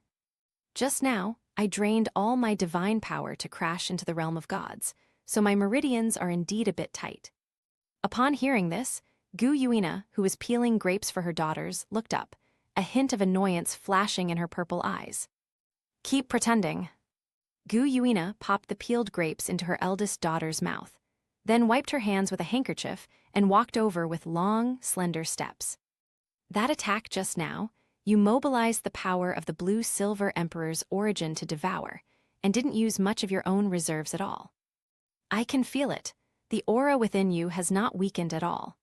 Speaker 1: Just now, I drained all my divine power to crash into the realm of gods, so my meridians are indeed a bit tight. Upon hearing this, Gu Yuina, who was peeling grapes for her daughters, looked up, a hint of annoyance flashing in her purple eyes. Keep pretending. Gu Yuina popped the peeled grapes into her eldest daughter's mouth, then wiped her hands with a handkerchief and walked over with long, slender steps. That attack just now, you mobilized the power of the blue-silver emperor's origin to devour, and didn't use much of your own reserves at all. I can feel it. The aura within you has not weakened at all.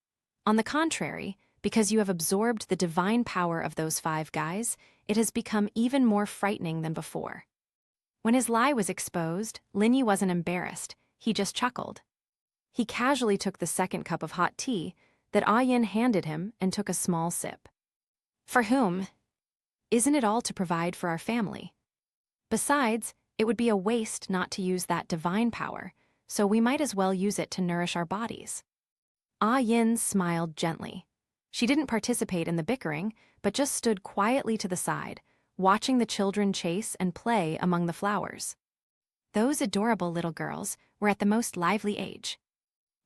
Speaker 1: On the contrary, because you have absorbed the divine power of those 5 guys, it has become even more frightening than before. When his lie was exposed, Lin Yi wasn't embarrassed, he just chuckled. He casually took the second cup of hot tea that Ah Yin handed him and took a small sip. For whom? Isn't it all to provide for our family? Besides, it would be a waste not to use that divine power, so we might as well use it to nourish our bodies. Ah Yin smiled gently. She didn't participate in the bickering, but just stood quietly to the side, watching the children chase and play among the flowers. Those adorable little girls were at the most lively age.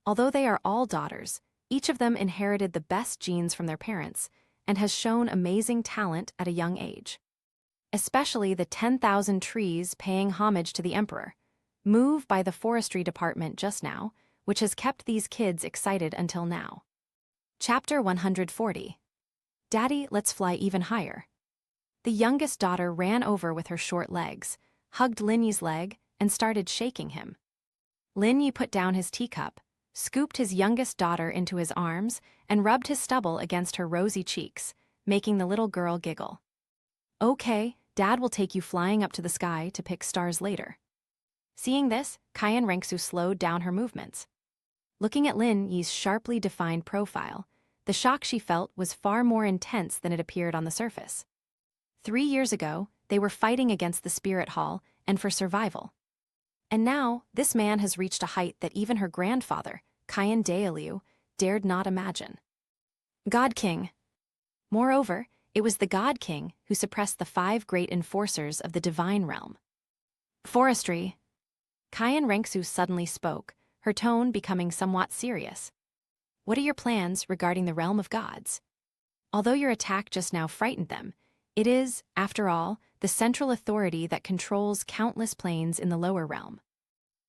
Speaker 1: Although they are all daughters, each of them inherited the best genes from their parents and has shown amazing talent at a young age. Especially the 10,000 trees paying homage to the emperor, moved by the forestry department just now, which has kept these kids excited until now. Chapter 140. Daddy, let's fly even higher. The youngest daughter ran over with her short legs, hugged Lin Yi's leg, and started shaking him. Lin Yi put down his teacup, scooped his youngest daughter into his arms, and rubbed his stubble against her rosy cheeks, making the little girl giggle. Okay, Dad will take you flying up to the sky to pick stars later. Seeing this, Kayan Rengsu slowed down her movements. Looking at Lin Yi's sharply defined profile, the shock she felt was far more intense than it appeared on the surface. 3 years ago, they were fighting against the Spirit Hall and for survival. And now, this man has reached a height that even her grandfather, Kayan Dalu, dared not imagine. God King. Moreover, it was the God King who suppressed the 5 great enforcers of the divine realm. Forestry. Kayan Rengsu suddenly spoke, her tone becoming somewhat serious. What are your plans regarding the realm of gods? Although your attack just now frightened them, it is, after all, the central authority that controls countless planes in the lower realm.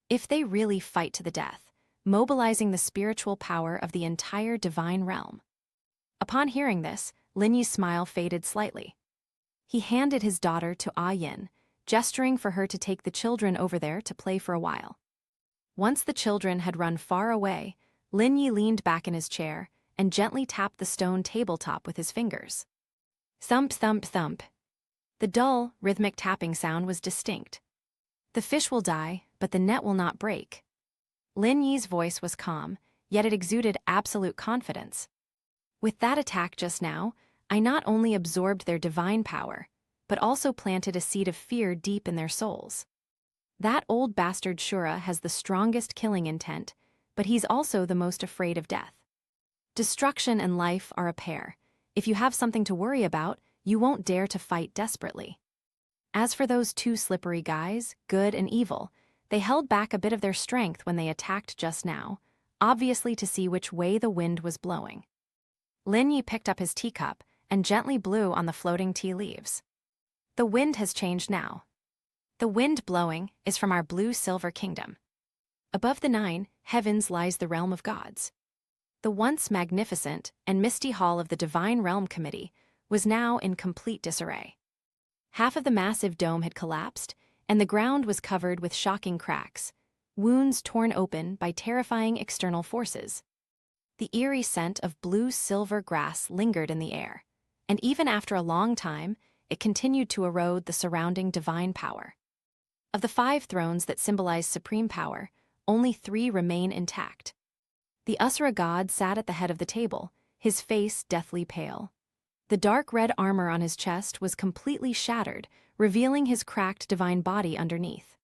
Speaker 1: If they really fight to the death, mobilizing the spiritual power of the entire divine realm. Upon hearing this, Lin Yi's smile faded slightly. He handed his daughter to Ah Yin, gesturing for her to take the children over there to play for a while. Once the children had run far away, Lin Yi leaned back in his chair and gently tapped the stone tabletop with his fingers. Thump, thump, thump. The dull, rhythmic tapping sound was distinct. The fish will die, but the net will not break. Lin Yi's voice was calm, yet it exuded absolute confidence. With that attack just now, I not only absorbed their divine power, but also planted a seed of fear deep in their souls. That old bastard Shura has the strongest killing intent, but he's also the most afraid of death. Destruction and life are a pair. If you have something to worry about, you won't dare to fight desperately. As for those 2 slippery guys, good and evil, they held back a bit of their strength when they attacked just now, obviously to see which way the wind was blowing. Lin Yi picked up his teacup and gently blew on the floating tea leaves. The wind has changed now. The wind blowing is from our blue-silver kingdom. Above the 9 heavens lies the realm of gods. The once magnificent and misty hall of the Divine Realm Committee was now in complete disarray. Half of the massive dome had collapsed, and the ground was covered with shocking cracks, wounds torn open by terrifying external forces. The eerie scent of blue-silver grass lingered in the air, and even after a long time, it continued to erode the surrounding divine power. Of the 5 thrones that symbolize supreme power, only 3 remain intact. The Asura god sat at the head of the table, his face deathly pale. The dark red armor on his chest was completely shattered, revealing his cracked divine body underneath.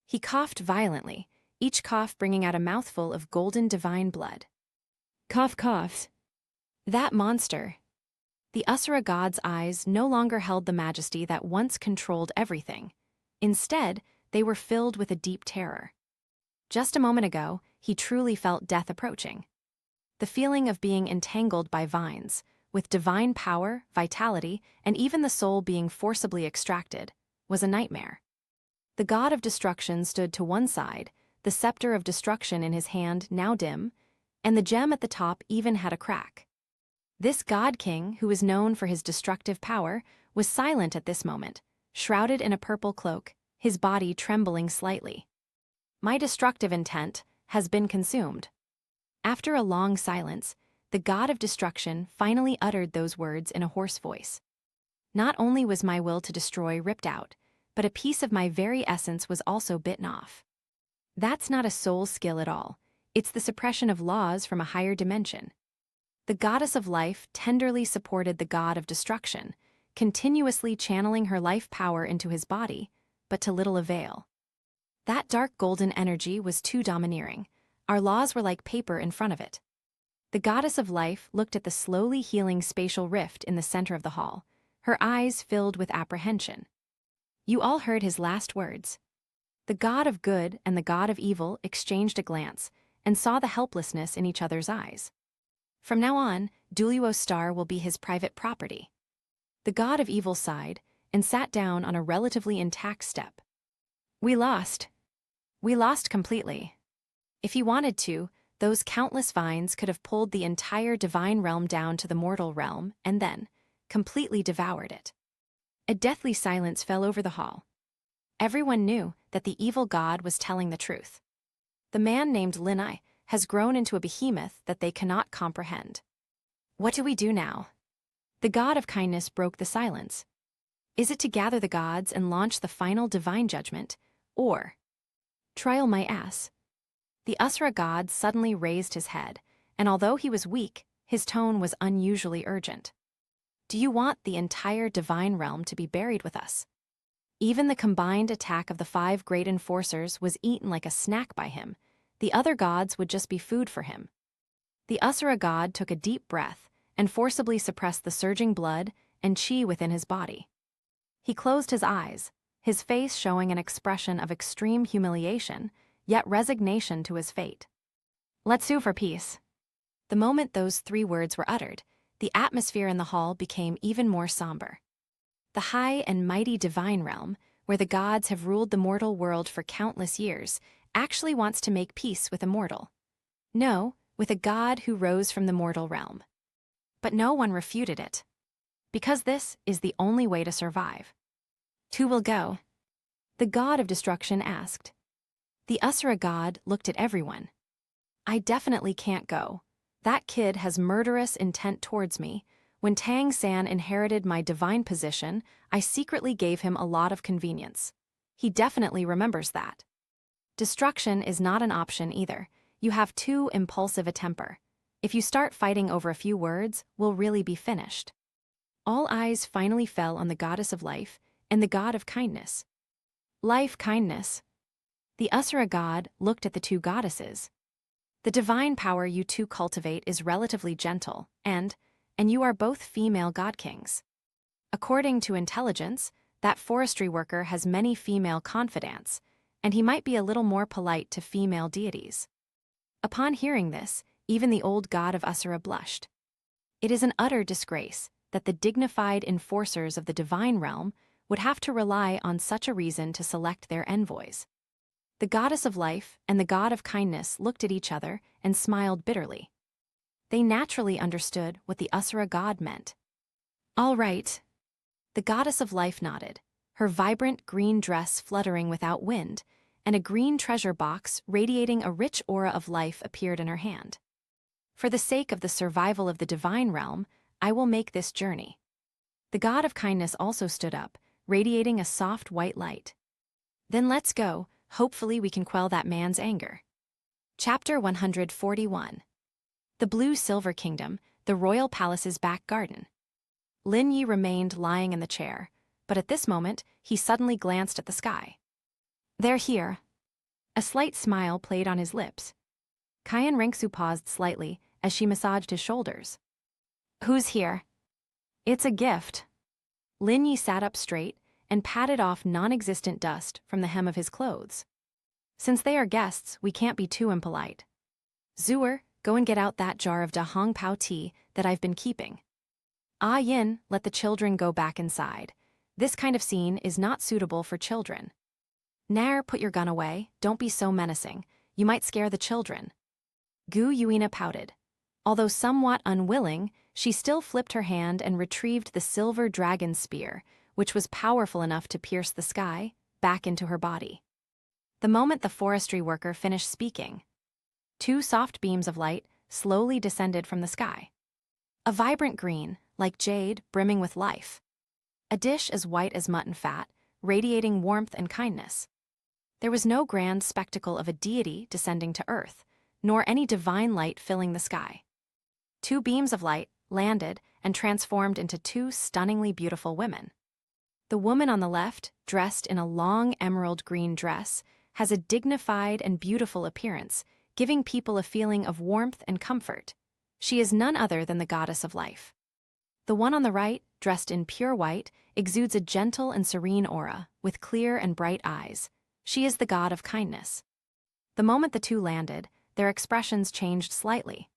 Speaker 1: He coughed violently, each cough bringing out a mouthful of golden divine blood. Cough, cough. That monster. The Asura god's eyes no longer held the majesty that once controlled everything. Instead, they were filled with a deep terror. Just a moment ago, he truly felt death approaching. The feeling of being entangled by vines, with divine power, vitality, and even the soul being forcibly extracted, was a nightmare. The god of destruction stood to one side, the scepter of destruction in his hand now dim, and the gem at the top even had a crack. This god king, who was known for his destructive power, was silent at this moment, shrouded in a purple cloak, his body trembling slightly. My destructive intent has been consumed. After a long silence, the god of destruction finally uttered those words in a hoarse voice. Not only was my will to destroy ripped out, but a piece of my very essence was also bitten off. That's not a soul skill at all. It's the suppression of laws from a higher dimension. The goddess of life tenderly supported the god of destruction, continuously channeling her life power into his body, but to little avail. That dark golden energy was too domineering. Our laws were like paper in front of it. The goddess of life looked at the slowly healing spatial rift in the center of the hall, her eyes filled with apprehension. You all heard his last words. The god of good and the god of evil exchanged a glance and saw the helplessness in each other's eyes. From now on, Douluo Star will be his private property. The god of evil sighed and sat down on a relatively intact step. We lost. We lost completely. If he wanted to, those countless vines could have pulled the entire divine realm down to the mortal realm and then completely devoured it. A deathly silence fell over the hall. Everyone knew that the evil god was telling the truth. The man named Linai has grown into a behemoth that they cannot comprehend. What do we do now? The god of kindness broke the silence. Is it to gather the gods and launch the final divine judgment, or trial my ass? The Asura god suddenly raised his head, and although he was weak, his tone was unusually urgent. Do you want the entire divine realm to be buried with us? Even the combined attack of the 5 great enforcers was eaten like a snack by him. The other gods would just be food for him. The Asura god took a deep breath and forcibly suppressed the surging blood and chi within his body. He closed his eyes, his face showing an expression of extreme humiliation, yet resignation to his fate. Let's sue for peace. The moment those 3 words were uttered, the atmosphere in the hall became even more somber. The high and mighty divine realm, where the gods have ruled the mortal world for countless years, actually wants to make peace with a mortal. No, with a god who rose from the mortal realm. But no one refuted it. Because this is the only way to survive. Who will go? The god of destruction asked. The Asura god looked at everyone. I definitely can't go. That kid has murderous intent towards me. When Tang San inherited my divine position, I secretly gave him a lot of convenience. He definitely remembers that. Destruction is not an option either. You have too impulsive a temper. If you start fighting over a few words, we'll really be finished. All eyes finally fell on the goddess of life and the god of kindness. Life, kindness. The Asura god looked at the 2 goddesses. The divine power you 2 cultivate is relatively gentle, and you are both female god kings. According to intelligence, that forestry worker has many female confidants, and he might be a little more polite to female deities. Upon hearing this, even the old god of Asura blushed. It is an utter disgrace that the dignified enforcers of the divine realm would have to rely on such a reason to select their envoys. The goddess of life and the god of kindness looked at each other and smiled bitterly. They naturally understood what the Asura god meant. All right. The goddess of life nodded, her vibrant green dress fluttering without wind, and a green treasure box radiating a rich aura of life appeared in her hand. For the sake of the survival of the divine realm, I will make this journey. The god of kindness also stood up, radiating a soft white light. Then let's go. Hopefully we can quell that man's anger. Chapter 141. The Blue Silver Kingdom, the Royal Palace's Back Garden. Lin Yi remained lying in the chair, but at this moment, he suddenly glanced at the sky. "They're here." A slight smile played on his lips. Qian Rengsu paused slightly as she massaged his shoulders. "Who's here?" "It's a gift." Lin Yi sat up straight and patted off non-existent dust from the hem of his clothes. "Since they are guests, we can't be too impolite. Zuer, go and get out that jar of Da Hong Pao tea that I've been keeping. Ah Yin, let the children go back inside. This kind of scene is not suitable for children. Nair, put your gun away, don't be so menacing, you might scare the children." Gu Yuina pouted. Although somewhat unwilling, she still flipped her hand and retrieved the silver dragon spear, which was powerful enough to pierce the sky, back into her body. The moment the forestry worker finished speaking, two soft beams of light slowly descended from the sky. A vibrant green, like jade, brimming with life. A dish as white as mutton fat, radiating warmth and kindness. There was no grand spectacle of a deity descending to earth, nor any divine light filling the sky. Two beams of light landed and transformed into two stunningly beautiful women. The woman on the left, dressed in a long emerald green dress, has a dignified and beautiful appearance, giving people a feeling of warmth and comfort. She is none other than the goddess of life. The one on the right, dressed in pure white, exudes a gentle and serene aura, with clear and bright eyes. She is the god of kindness. The moment the two landed, their expressions changed slightly,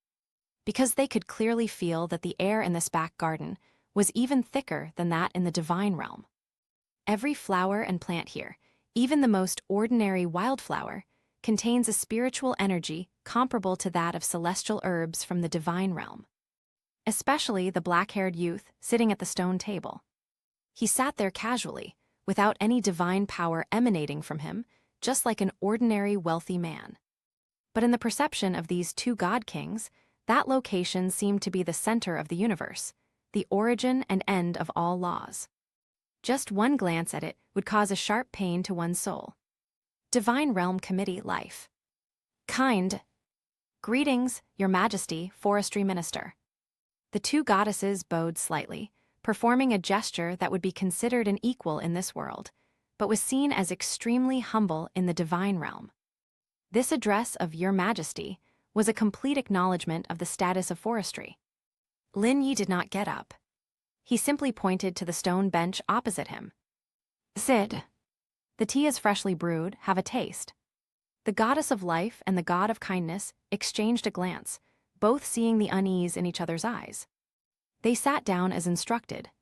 Speaker 1: because they could clearly feel that the air in this back garden was even thicker than that in the divine realm. Every flower and plant here, even the most ordinary wildflower, contains a spiritual energy comparable to that of celestial herbs from the divine realm. Especially the black-haired youth sitting at the stone table. He sat there casually, without any divine power emanating from him, just like an ordinary wealthy man. But in the perception of these two god kings, that location seemed to be the center of the universe, the origin and end of all laws. Just one glance at it would cause a sharp pain to one's soul. Divine Realm Committee Life. Kind. Greetings, Your Majesty, Forestry Minister. The two goddesses bowed slightly, performing a gesture that would be considered an equal in this world, but was seen as extremely humble in the divine realm. This address of Your Majesty was a complete acknowledgement of the status of forestry. Lin Yi did not get up. He simply pointed to the stone bench opposite him. "Sit. The tea is freshly brewed, have a taste." The goddess of life and the god of kindness exchanged a glance, both seeing the unease in each other's eyes. They sat down as instructed.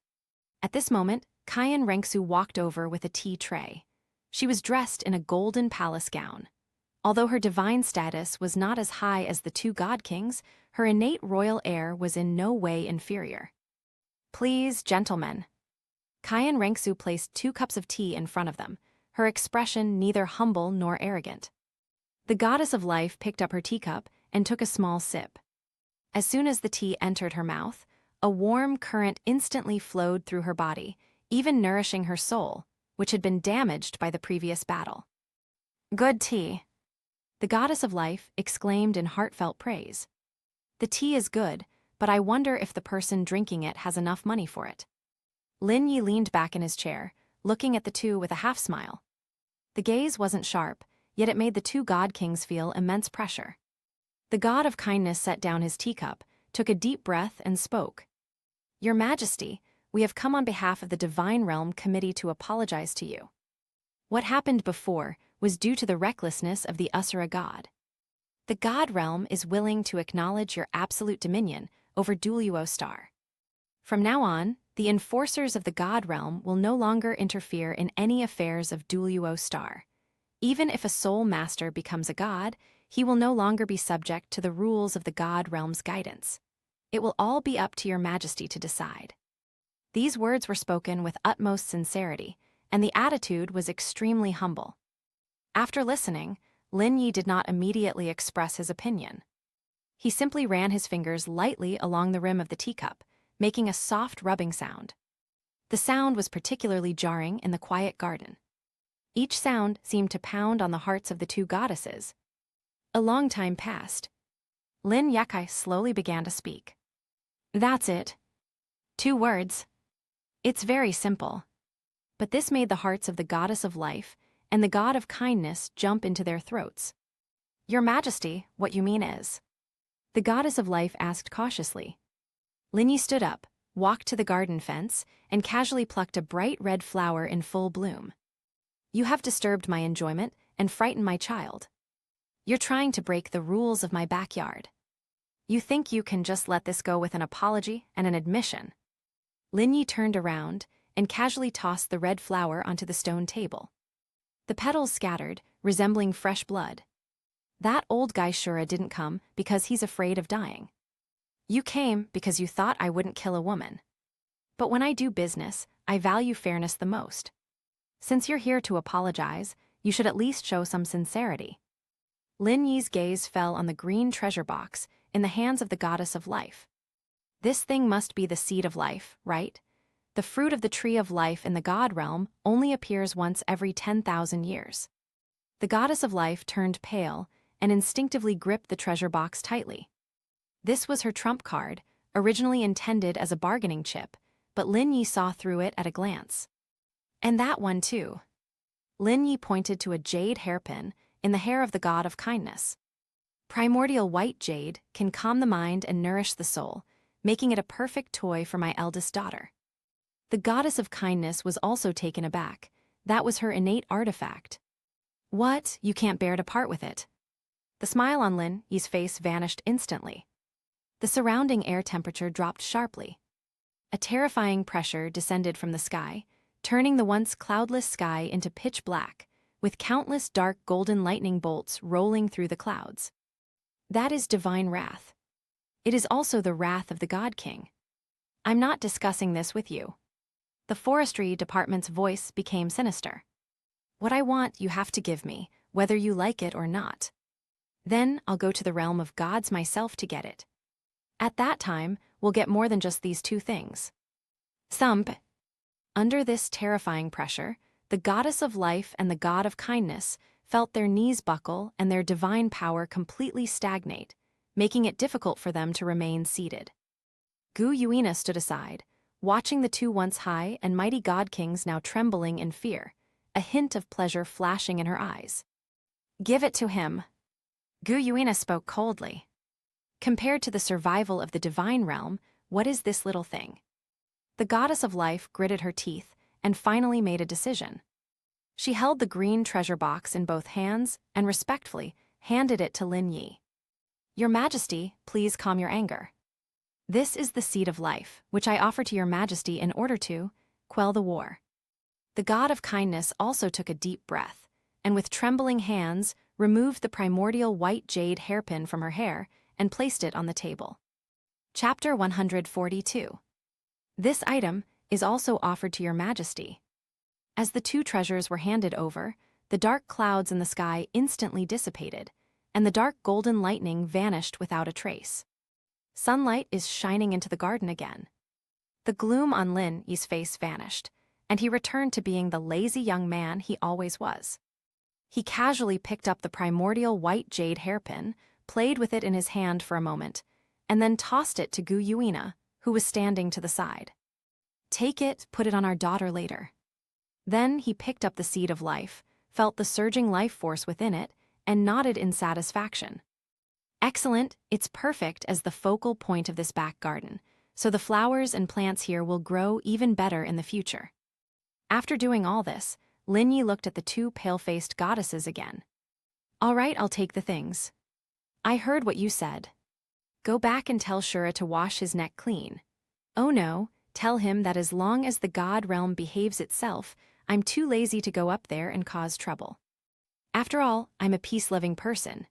Speaker 1: At this moment, Qian Rengsu walked over with a tea tray. She was dressed in a golden palace gown. Although her divine status was not as high as the two god kings, her innate royal air was in no way inferior. "Please, gentlemen." Qian Rengsu placed 2 cups of tea in front of them, her expression neither humble nor arrogant. The goddess of life picked up her teacup and took a small sip. As soon as the tea entered her mouth, a warm current instantly flowed through her body, even nourishing her soul, which had been damaged by the previous battle. "Good tea." The goddess of life exclaimed in heartfelt praise. "The tea is good, but I wonder if the person drinking it has enough money for it." Lin Yi leaned back in his chair, looking at the two with a half-smile. The gaze wasn't sharp, yet it made the two god kings feel immense pressure. The god of kindness set down his teacup, took a deep breath and spoke. "Your Majesty, we have come on behalf of the Divine Realm Committee to apologize to you. What happened before was due to the recklessness of the Asura god. The God Realm is willing to acknowledge your absolute dominion over Douluo Star. From now on, the enforcers of the God Realm will no longer interfere in any affairs of Douluo Star. Even if a soul master becomes a god, he will no longer be subject to the rules of the God Realm's guidance. It will all be up to Your Majesty to decide." These words were spoken with utmost sincerity, and the attitude was extremely humble. After listening, Lin Yi did not immediately express his opinion. He simply ran his fingers lightly along the rim of the teacup, making a soft rubbing sound. The sound was particularly jarring in the quiet garden. Each sound seemed to pound on the hearts of the two goddesses. A long time passed. Lin Yakai slowly began to speak. That's it. 2 words. It's very simple. But this made the hearts of the goddess of life and the god of kindness jump into their throats. Your Majesty, what you mean is? The goddess of life asked cautiously. Lin Yi stood up, walked to the garden fence, and casually plucked a bright red flower in full bloom. You have disturbed my enjoyment and frightened my child. You're trying to break the rules of my backyard. You think you can just let this go with an apology and an admission? Lin Yi turned around and casually tossed the red flower onto the stone table. The petals scattered, resembling fresh blood. That old guy Shura didn't come because he's afraid of dying. You came because you thought I wouldn't kill a woman. But when I do business, I value fairness the most. Since you're here to apologize, you should at least show some sincerity. Lin Yi's gaze fell on the green treasure box in the hands of the goddess of life. This thing must be the seed of life, right? The fruit of the tree of life in the god realm only appears once every 10,000 years. The goddess of life turned pale and instinctively gripped the treasure box tightly. This was her trump card, originally intended as a bargaining chip, but Lin Yi saw through it at a glance. And that one too. Lin Yi pointed to a jade hairpin in the hair of the god of kindness. Primordial white jade can calm the mind and nourish the soul, making it a perfect toy for my eldest daughter. The goddess of kindness was also taken aback. That was her innate artifact. What? You can't bear to part with it? The smile on Lin Yi's face vanished instantly. The surrounding air temperature dropped sharply. A terrifying pressure descended from the sky, turning the once cloudless sky into pitch black, with countless dark golden lightning bolts rolling through the clouds. That is divine wrath. It is also the wrath of the God King. I'm not discussing this with you. The forestry department's voice became sinister. What I want you have to give me, whether you like it or not. Then I'll go to the realm of gods myself to get it. At that time, we'll get more than just these 2 things. Thump. Under this terrifying pressure, the goddess of life and the god of kindness felt their knees buckle and their divine power completely stagnate, making it difficult for them to remain seated. Gu Yuina stood aside, watching the 2 once high and mighty god kings now trembling in fear, a hint of pleasure flashing in her eyes. Give it to him. Gu Yuina spoke coldly. Compared to the survival of the divine realm, what is this little thing? The goddess of life gritted her teeth and finally made a decision. She held the green treasure box in both hands and respectfully handed it to Lin Yi. Your Majesty, please calm your anger. This is the seed of life, which I offer to your Majesty in order to quell the war. The god of kindness also took a deep breath, and with trembling hands removed the primordial white jade hairpin from her hair and placed it on the table. Chapter 142. This item is also offered to your Majesty. As the 2 treasures were handed over, the dark clouds in the sky instantly dissipated, and the dark golden lightning vanished without a trace. Sunlight is shining into the garden again. The gloom on Lin Yi's face vanished, and he returned to being the lazy young man he always was. He casually picked up the primordial white jade hairpin, played with it in his hand for a moment, and then tossed it to Gu Yuina, who was standing to the side. Take it, put it on our daughter later. Then he picked up the seed of life, felt the surging life force within it, and nodded in satisfaction. Excellent, it's perfect as the focal point of this back garden, so the flowers and plants here will grow even better in the future. After doing all this, Lin Yi looked at the 2 pale-faced goddesses again. All right, I'll take the things. I heard what you said. Go back and tell Shura to wash his neck clean. Oh no, tell him that as long as the god realm behaves itself, I'm too lazy to go up there and cause trouble. After all, I'm a peace-loving person.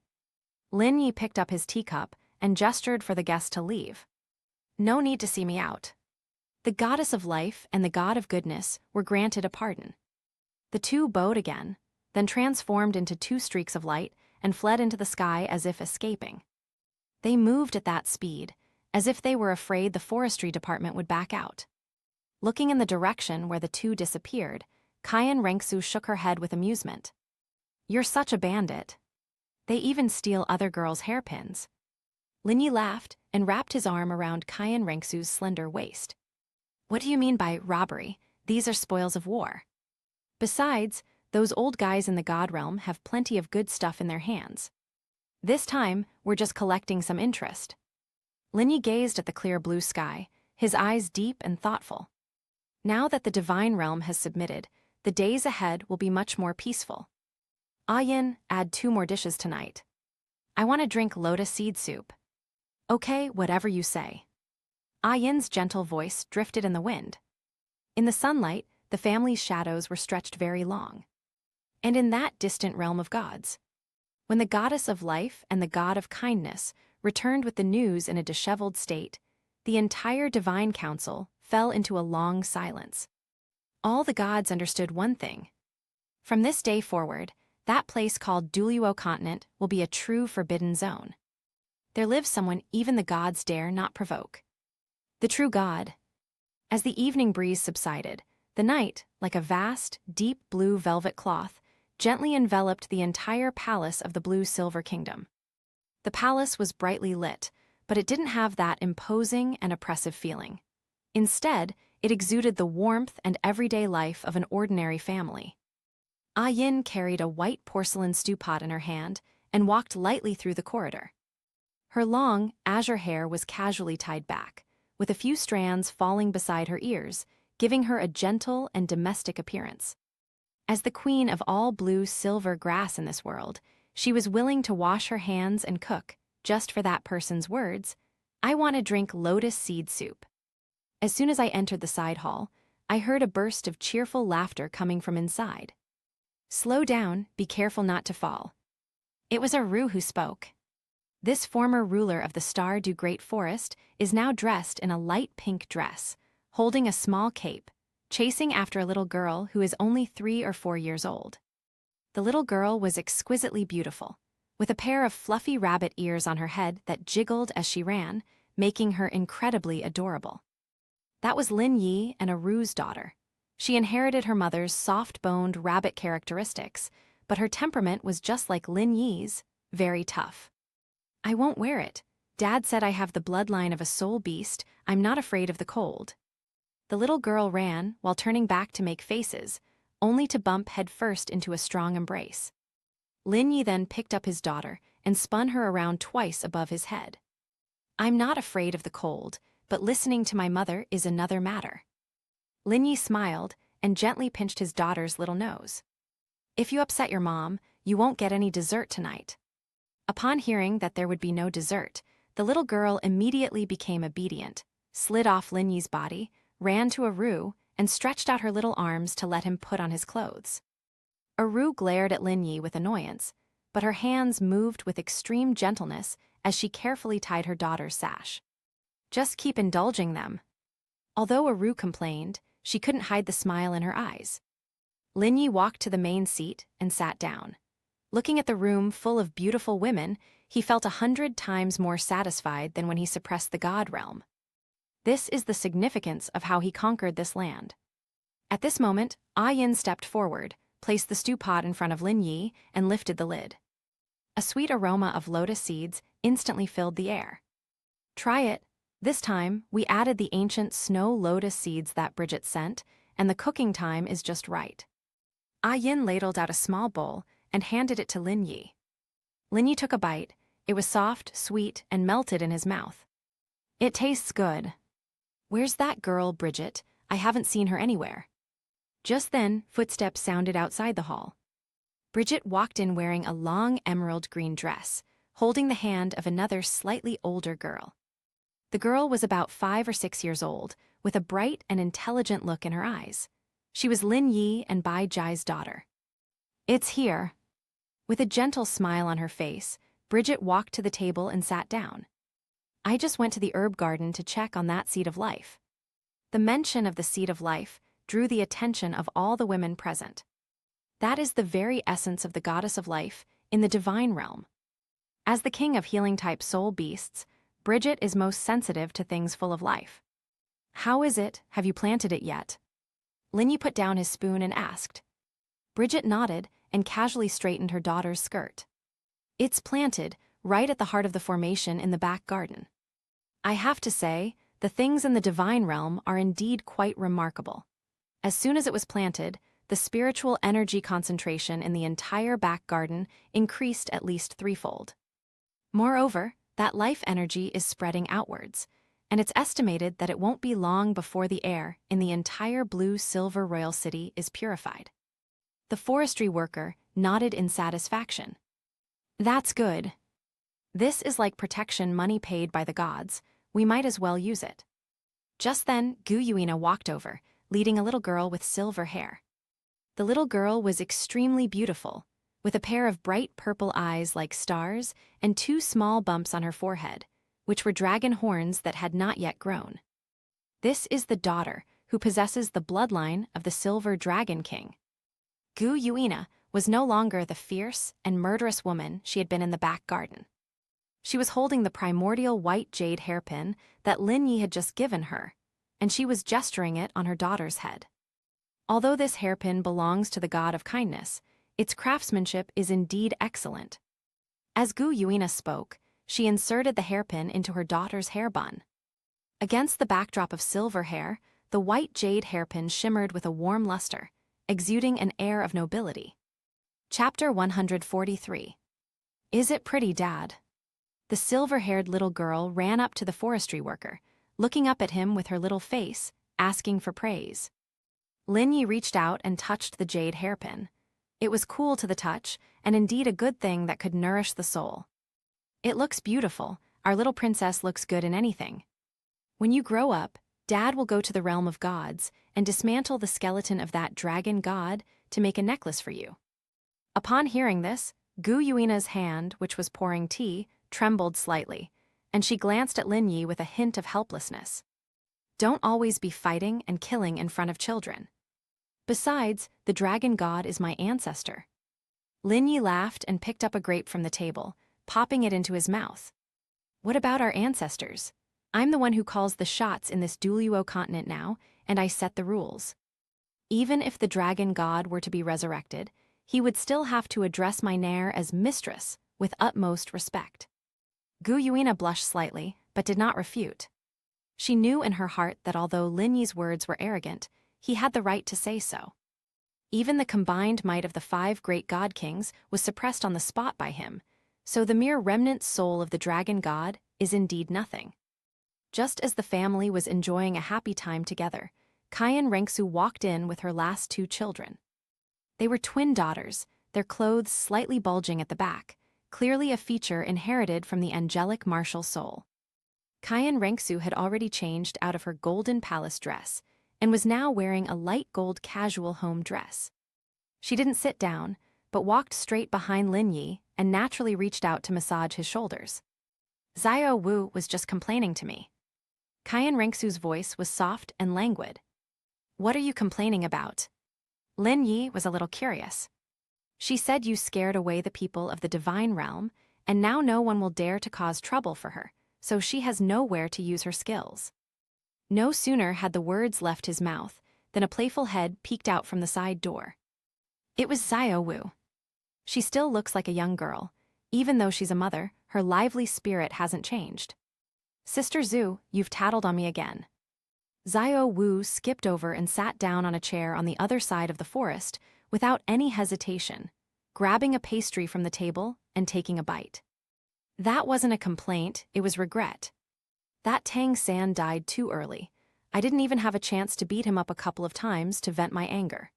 Speaker 1: Lin Yi picked up his teacup and gestured for the guest to leave. No need to see me out. The goddess of life and the god of goodness were granted a pardon. The 2 bowed again, then transformed into 2 streaks of light and fled into the sky as if escaping. They moved at that speed, as if they were afraid the forestry department would back out. Looking in the direction where the 2 disappeared, Cayenne Rengsu shook her head with amusement. You're such a bandit. They even steal other girls' hairpins. Linyi laughed and wrapped his arm around Qian Rengsu's slender waist. What do you mean by robbery? These are spoils of war. Besides, those old guys in the God realm have plenty of good stuff in their hands. This time, we're just collecting some interest. Linyi gazed at the clear blue sky, his eyes deep and thoughtful. Now that the divine realm has submitted, the days ahead will be much more peaceful. Ah Yin, add 2 more dishes tonight. I want to drink lotus seed soup. Okay, whatever you say. Ah Yin's gentle voice drifted in the wind. In the sunlight, the family's shadows were stretched very long. And in that distant realm of gods, when the goddess of life and the god of kindness returned with the news in a disheveled state, the entire divine council fell into a long silence. All the gods understood one thing. From this day forward, that place called Douluo Continent will be a true forbidden zone. There lives someone even the gods dare not provoke. The true god. As the evening breeze subsided, the night, like a vast, deep blue velvet cloth, gently enveloped the entire palace of the blue-silver kingdom. The palace was brightly lit, but it didn't have that imposing and oppressive feeling. Instead, it exuded the warmth and everyday life of an ordinary family. Ah Yin carried a white porcelain stew pot in her hand and walked lightly through the corridor. Her long, azure hair was casually tied back, with a few strands falling beside her ears, giving her a gentle and domestic appearance. As the queen of all blue-silver grass in this world, she was willing to wash her hands and cook, just for that person's words, "I want to drink lotus seed soup." As soon as I entered the side hall, I heard a burst of cheerful laughter coming from inside. "Slow down, be careful not to fall." It was a Ru who spoke. This former ruler of the Star-Du Great Forest is now dressed in a light pink dress, holding a small cape, chasing after a little girl who is only 3 or 4 years old. The little girl was exquisitely beautiful, with a pair of fluffy rabbit ears on her head that jiggled as she ran, making her incredibly adorable. That was Lin Yi and a Ru's daughter. She inherited her mother's soft-boned rabbit characteristics, but her temperament was just like Lin Yi's, very tough. "I won't wear it. Dad said I have the bloodline of a soul beast. I'm not afraid of the cold." The little girl ran while turning back to make faces, only to bump headfirst into a strong embrace. Lin Yi then picked up his daughter and spun her around twice above his head. "I'm not afraid of the cold, but listening to my mother is another matter." Lin Yi smiled and gently pinched his daughter's little nose. "If you upset your mom, you won't get any dessert tonight." Upon hearing that there would be no dessert, the little girl immediately became obedient, slid off Lin Yi's body, ran to Aru, and stretched out her little arms to let him put on his clothes. Aru glared at Lin Yi with annoyance, but her hands moved with extreme gentleness as she carefully tied her daughter's sash. "Just keep indulging them." Although Aru complained, she couldn't hide the smile in her eyes. Lin Yi walked to the main seat and sat down. Looking at the room full of beautiful women, he felt 100 times more satisfied than when he suppressed the God realm. This is the significance of how he conquered this land. At this moment, Ah Yin stepped forward, placed the stew pot in front of Lin Yi, and lifted the lid. A sweet aroma of lotus seeds instantly filled the air. "Try it." This time, we added the ancient snow lotus seeds that Bridget sent, and the cooking time is just right. Ah Yin ladled out a small bowl and handed it to Lin Yi. Lin Yi took a bite. It was soft, sweet, and melted in his mouth. "It tastes good." "Where's that girl, Bridget? I haven't seen her anywhere." Just then, footsteps sounded outside the hall. Bridget walked in wearing a long emerald green dress, holding the hand of another slightly older girl. The girl was about 5 or 6 years old, with a bright and intelligent look in her eyes. She was Lin Yi and Bai Jai's daughter. "It's here." With a gentle smile on her face, Bridget walked to the table and sat down. "I just went to the herb garden to check on that seed of life." The mention of the seed of life drew the attention of all the women present. That is the very essence of the goddess of life in the divine realm. As the king of healing-type soul beasts, Bridget is most sensitive to things full of life. "How is it? Have you planted it yet?" Lin Yi put down his spoon and asked. Bridget nodded and casually straightened her daughter's skirt. It's planted right at the heart of the formation in the back garden. I have to say, the things in the divine realm are indeed quite remarkable. As soon as it was planted, the spiritual energy concentration in the entire back garden increased at least threefold. Moreover, that life energy is spreading outwards, and it's estimated that it won't be long before the air in the entire blue-silver royal city is purified. The forestry worker nodded in satisfaction. That's good. This is like protection money paid by the gods. We might as well use it. Just then, Gu Yuina walked over, leading a little girl with silver hair. The little girl was extremely beautiful, with a pair of bright purple eyes like stars and two small bumps on her forehead, which were dragon horns that had not yet grown. This is the daughter who possesses the bloodline of the Silver Dragon King. Gu Yuina was no longer the fierce and murderous woman she had been in the back garden. She was holding the primordial white jade hairpin that Lin Yi had just given her, and she was gesturing it on her daughter's head. Although this hairpin belongs to the god of kindness, its craftsmanship is indeed excellent. As Gu Yuina spoke, she inserted the hairpin into her daughter's hair bun. Against the backdrop of silver hair, the white jade hairpin shimmered with a warm luster, exuding an air of nobility. Chapter 143. Is it pretty, Dad? The silver-haired little girl ran up to the forestry worker, looking up at him with her little face, asking for praise. Lin Yi reached out and touched the jade hairpin. It was cool to the touch, and indeed a good thing that could nourish the soul. It looks beautiful. Our little princess looks good in anything. When you grow up, Dad will go to the realm of gods and dismantle the skeleton of that dragon god to make a necklace for you. Upon hearing this, Gu Yuina's hand, which was pouring tea, trembled slightly, and she glanced at Lin Yi with a hint of helplessness. Don't always be fighting and killing in front of children. Besides, the dragon god is my ancestor. Lin Yi laughed and picked up a grape from the table, popping it into his mouth. What about our ancestors? I'm the one who calls the shots in this Douluo Continent now, and I set the rules. Even if the dragon god were to be resurrected, he would still have to address my Nair as mistress, with utmost respect. Gu Yuina blushed slightly, but did not refute. She knew in her heart that although Lin Yi's words were arrogant, he had the right to say so. Even the combined might of the 5 great god kings was suppressed on the spot by him, so the mere remnant soul of the dragon god is indeed nothing. Just as the family was enjoying a happy time together, Kayan Rengsu walked in with her last 2 children. They were twin daughters, their clothes slightly bulging at the back, clearly a feature inherited from the angelic martial soul. Kayan Rengsu had already changed out of her golden palace dress and was now wearing a light gold casual home dress. She didn't sit down, but walked straight behind Lin Yi and naturally reached out to massage his shoulders. Xiao Wu was just complaining to me. Kayan Rengsu's voice was soft and languid. What are you complaining about? Lin Yi was a little curious. She said you scared away the people of the divine realm, and now no one will dare to cause trouble for her, so she has nowhere to use her skills. No sooner had the words left his mouth than a playful head peeked out from the side door. It was Xiao Wu. She still looks like a young girl. Even though she's a mother, her lively spirit hasn't changed. Sister Zhu, you've tattled on me again. Xiao Wu skipped over and sat down on a chair on the other side of the forest without any hesitation, grabbing a pastry from the table and taking a bite. That wasn't a complaint, it was regret. That Tang San died too early. I didn't even have a chance to beat him up a couple of times to vent my anger.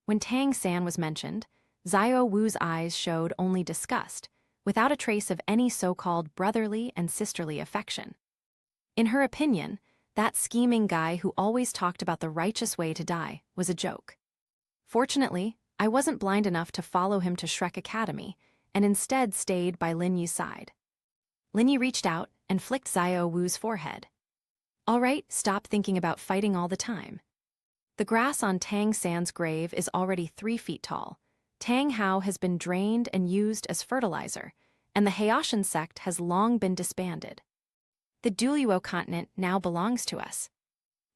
Speaker 1: When Tang San was mentioned, Xiao Wu's eyes showed only disgust, without a trace of any so-called brotherly and sisterly affection. In her opinion, that scheming guy who always talked about the righteous way to die was a joke. Fortunately, I wasn't blind enough to follow him to Shrek Academy, and instead stayed by Lin Yi's side. Lin Yi reached out and flicked Xiao Wu's forehead. All right, stop thinking about fighting all the time. The grass on Tang San's grave is already 3 feet tall. Tang Hao has been drained and used as fertilizer, and the Haitian sect has long been disbanded. The Douluo Continent now belongs to us.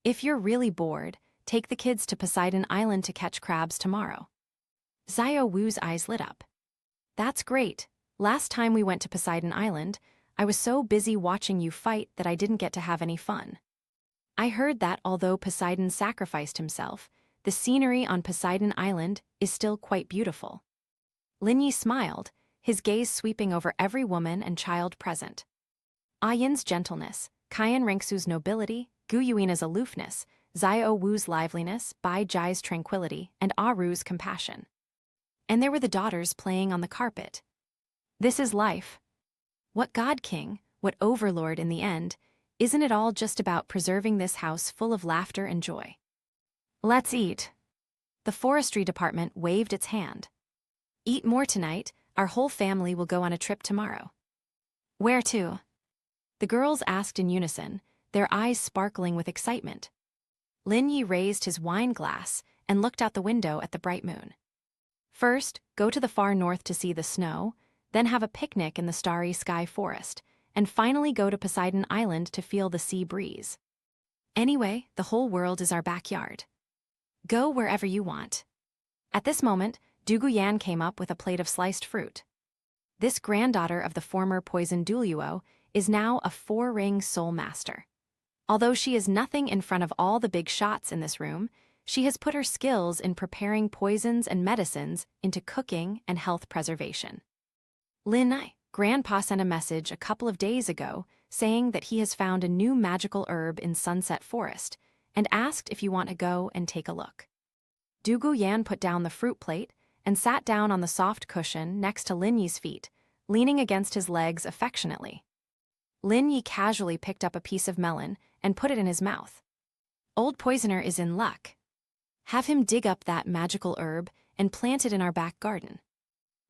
Speaker 1: If you're really bored, take the kids to Poseidon Island to catch crabs tomorrow. Xiao Wu's eyes lit up. That's great. Last time we went to Poseidon Island, I was so busy watching you fight that I didn't get to have any fun. I heard that although Poseidon sacrificed himself, the scenery on Poseidon Island is still quite beautiful. Lin Yi smiled, his gaze sweeping over every woman and child present. Ah Yin's gentleness, Qian Rengsu's nobility, Gu Yuina's aloofness, Xiao Wu's liveliness, Bai Jai's tranquility, and Ah Ru's compassion. And there were the daughters playing on the carpet. This is life. What God King, what Overlord in the end, isn't it all just about preserving this house full of laughter and joy? Let's eat. The forestry department waved its hand. Eat more tonight, our whole family will go on a trip tomorrow. Where to? The girls asked in unison, their eyes sparkling with excitement. Lin Yi raised his wine glass and looked out the window at the bright moon. First, go to the far north to see the snow, then have a picnic in the starry sky forest, and finally go to Poseidon Island to feel the sea breeze. Anyway, the whole world is our backyard. Go wherever you want. At this moment, Dugu Yan came up with a plate of sliced fruit. This granddaughter of the former poisoned Douluo is now a four-ring soul master. Although she is nothing in front of all the big shots in this room, she has put her skills in preparing poisons and medicines into cooking and health preservation. Lin, Grandpa sent a message a couple of days ago saying that he has found a new magical herb in Sunset Forest and asked if you want to go and take a look. Dugu Yan put down the fruit plate and sat down on the soft cushion next to Lin Yi's feet, leaning against his legs affectionately. Lin Yi casually picked up a piece of melon and put it in his mouth. Old Poisoner is in luck. Have him dig up that magical herb and plant it in our back garden.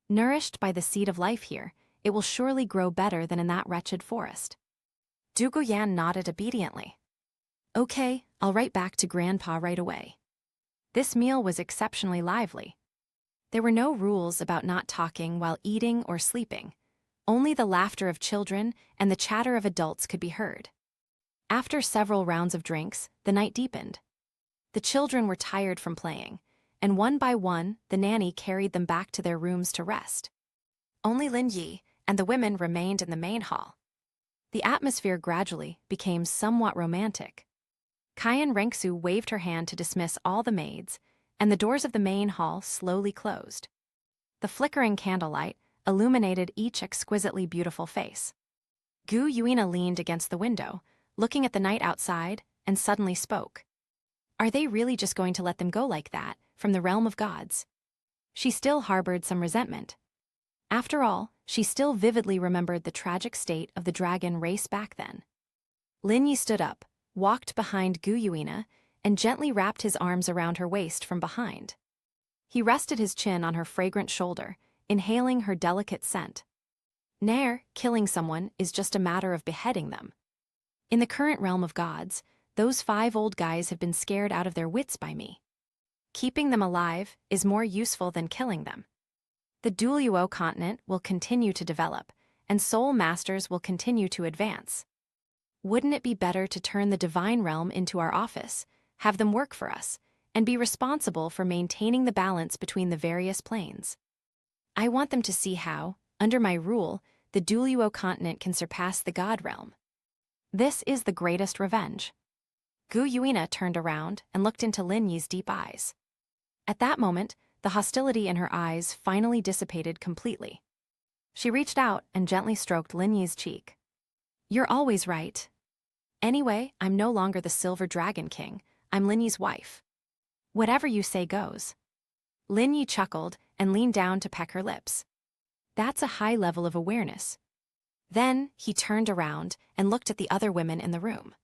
Speaker 1: Nourished by the seed of life here, it will surely grow better than in that wretched forest. Dugu Yan nodded obediently. Okay, I'll write back to Grandpa right away. This meal was exceptionally lively. There were no rules about not talking while eating or sleeping. Only the laughter of children and the chatter of adults could be heard. After several rounds of drinks, the night deepened. The children were tired from playing, and one by one, the nanny carried them back to their rooms to rest. Only Lin Yi and the women remained in the main hall. The atmosphere gradually became somewhat romantic. Qian Rengsu waved her hand to dismiss all the maids, and the doors of the main hall slowly closed. The flickering candlelight illuminated each exquisitely beautiful face. Gu Yuina leaned against the window, looking at the night outside, and suddenly spoke. Are they really just going to let them go like that, from the realm of gods? She still harbored some resentment. After all, she still vividly remembered the tragic state of the dragon race back then. Lin Yi stood up, walked behind Gu Yuina, and gently wrapped his arms around her waist from behind. He rested his chin on her fragrant shoulder, inhaling her delicate scent. Nair, killing someone is just a matter of beheading them. In the current realm of gods, those 5 old guys have been scared out of their wits by me. Keeping them alive is more useful than killing them. The Douluo Continent will continue to develop, and soul masters will continue to advance. Wouldn't it be better to turn the divine realm into our office, have them work for us, and be responsible for maintaining the balance between the various planes? I want them to see how, under my rule, the Douluo Continent can surpass the god realm. This is the greatest revenge. Gu Yuina turned around and looked into Lin Yi's deep eyes. At that moment, the hostility in her eyes finally dissipated completely. She reached out and gently stroked Lin Yi's cheek. You're always right. Anyway, I'm no longer the Silver Dragon King, I'm Lin Yi's wife. Whatever you say goes. Lin Yi chuckled and leaned down to peck her lips. That's a high level of awareness. Then, he turned around and looked at the other women in the room.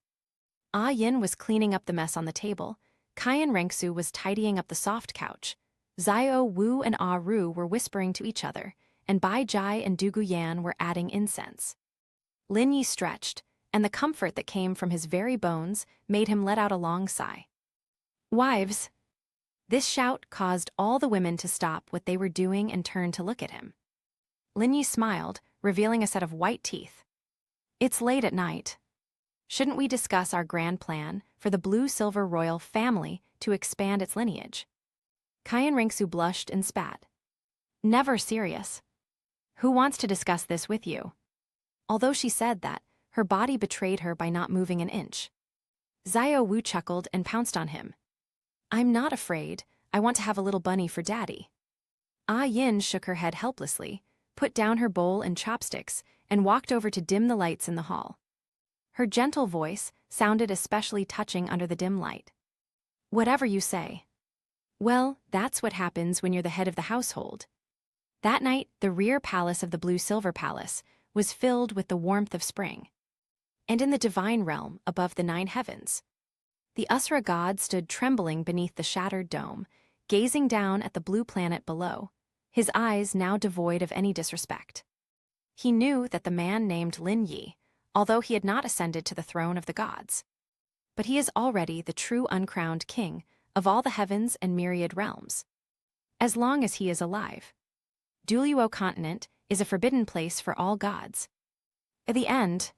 Speaker 1: Ah Yin was cleaning up the mess on the table, Qian Rengsu was tidying up the soft couch, Xiao Wu and Ah Ru were whispering to each other, and Bai Jai and Dugu Yan were adding incense. Lin Yi stretched, and the comfort that came from his very bones made him let out a long sigh. Wives! This shout caused all the women to stop what they were doing and turn to look at him. Lin Yi smiled, revealing a set of white teeth. It's late at night. Shouldn't we discuss our grand plan for the blue-silver royal family to expand its lineage? Qian Rengsu blushed and spat. Never serious. Who wants to discuss this with you? Although she said that, her body betrayed her by not moving an inch. Xiao Wu chuckled and pounced on him. I'm not afraid, I want to have a little bunny for daddy. Ah Yin shook her head helplessly, put down her bowl and chopsticks, and walked over to dim the lights in the hall. Her gentle voice sounded especially touching under the dim light. Whatever you say. Well, that's what happens when you're the head of the household. That night, the rear palace of the Blue Silver Palace was filled with the warmth of spring. And in the divine realm, above the 9 heavens, the Asura god stood trembling beneath the shattered dome, gazing down at the blue planet below, his eyes now devoid of any disrespect. He knew that the man named Lin Yi, although he had not ascended to the throne of the gods, but he is already the true uncrowned king of all the heavens and myriad realms. As long as he is alive, Douluo Continent is a forbidden place for all gods. At the end,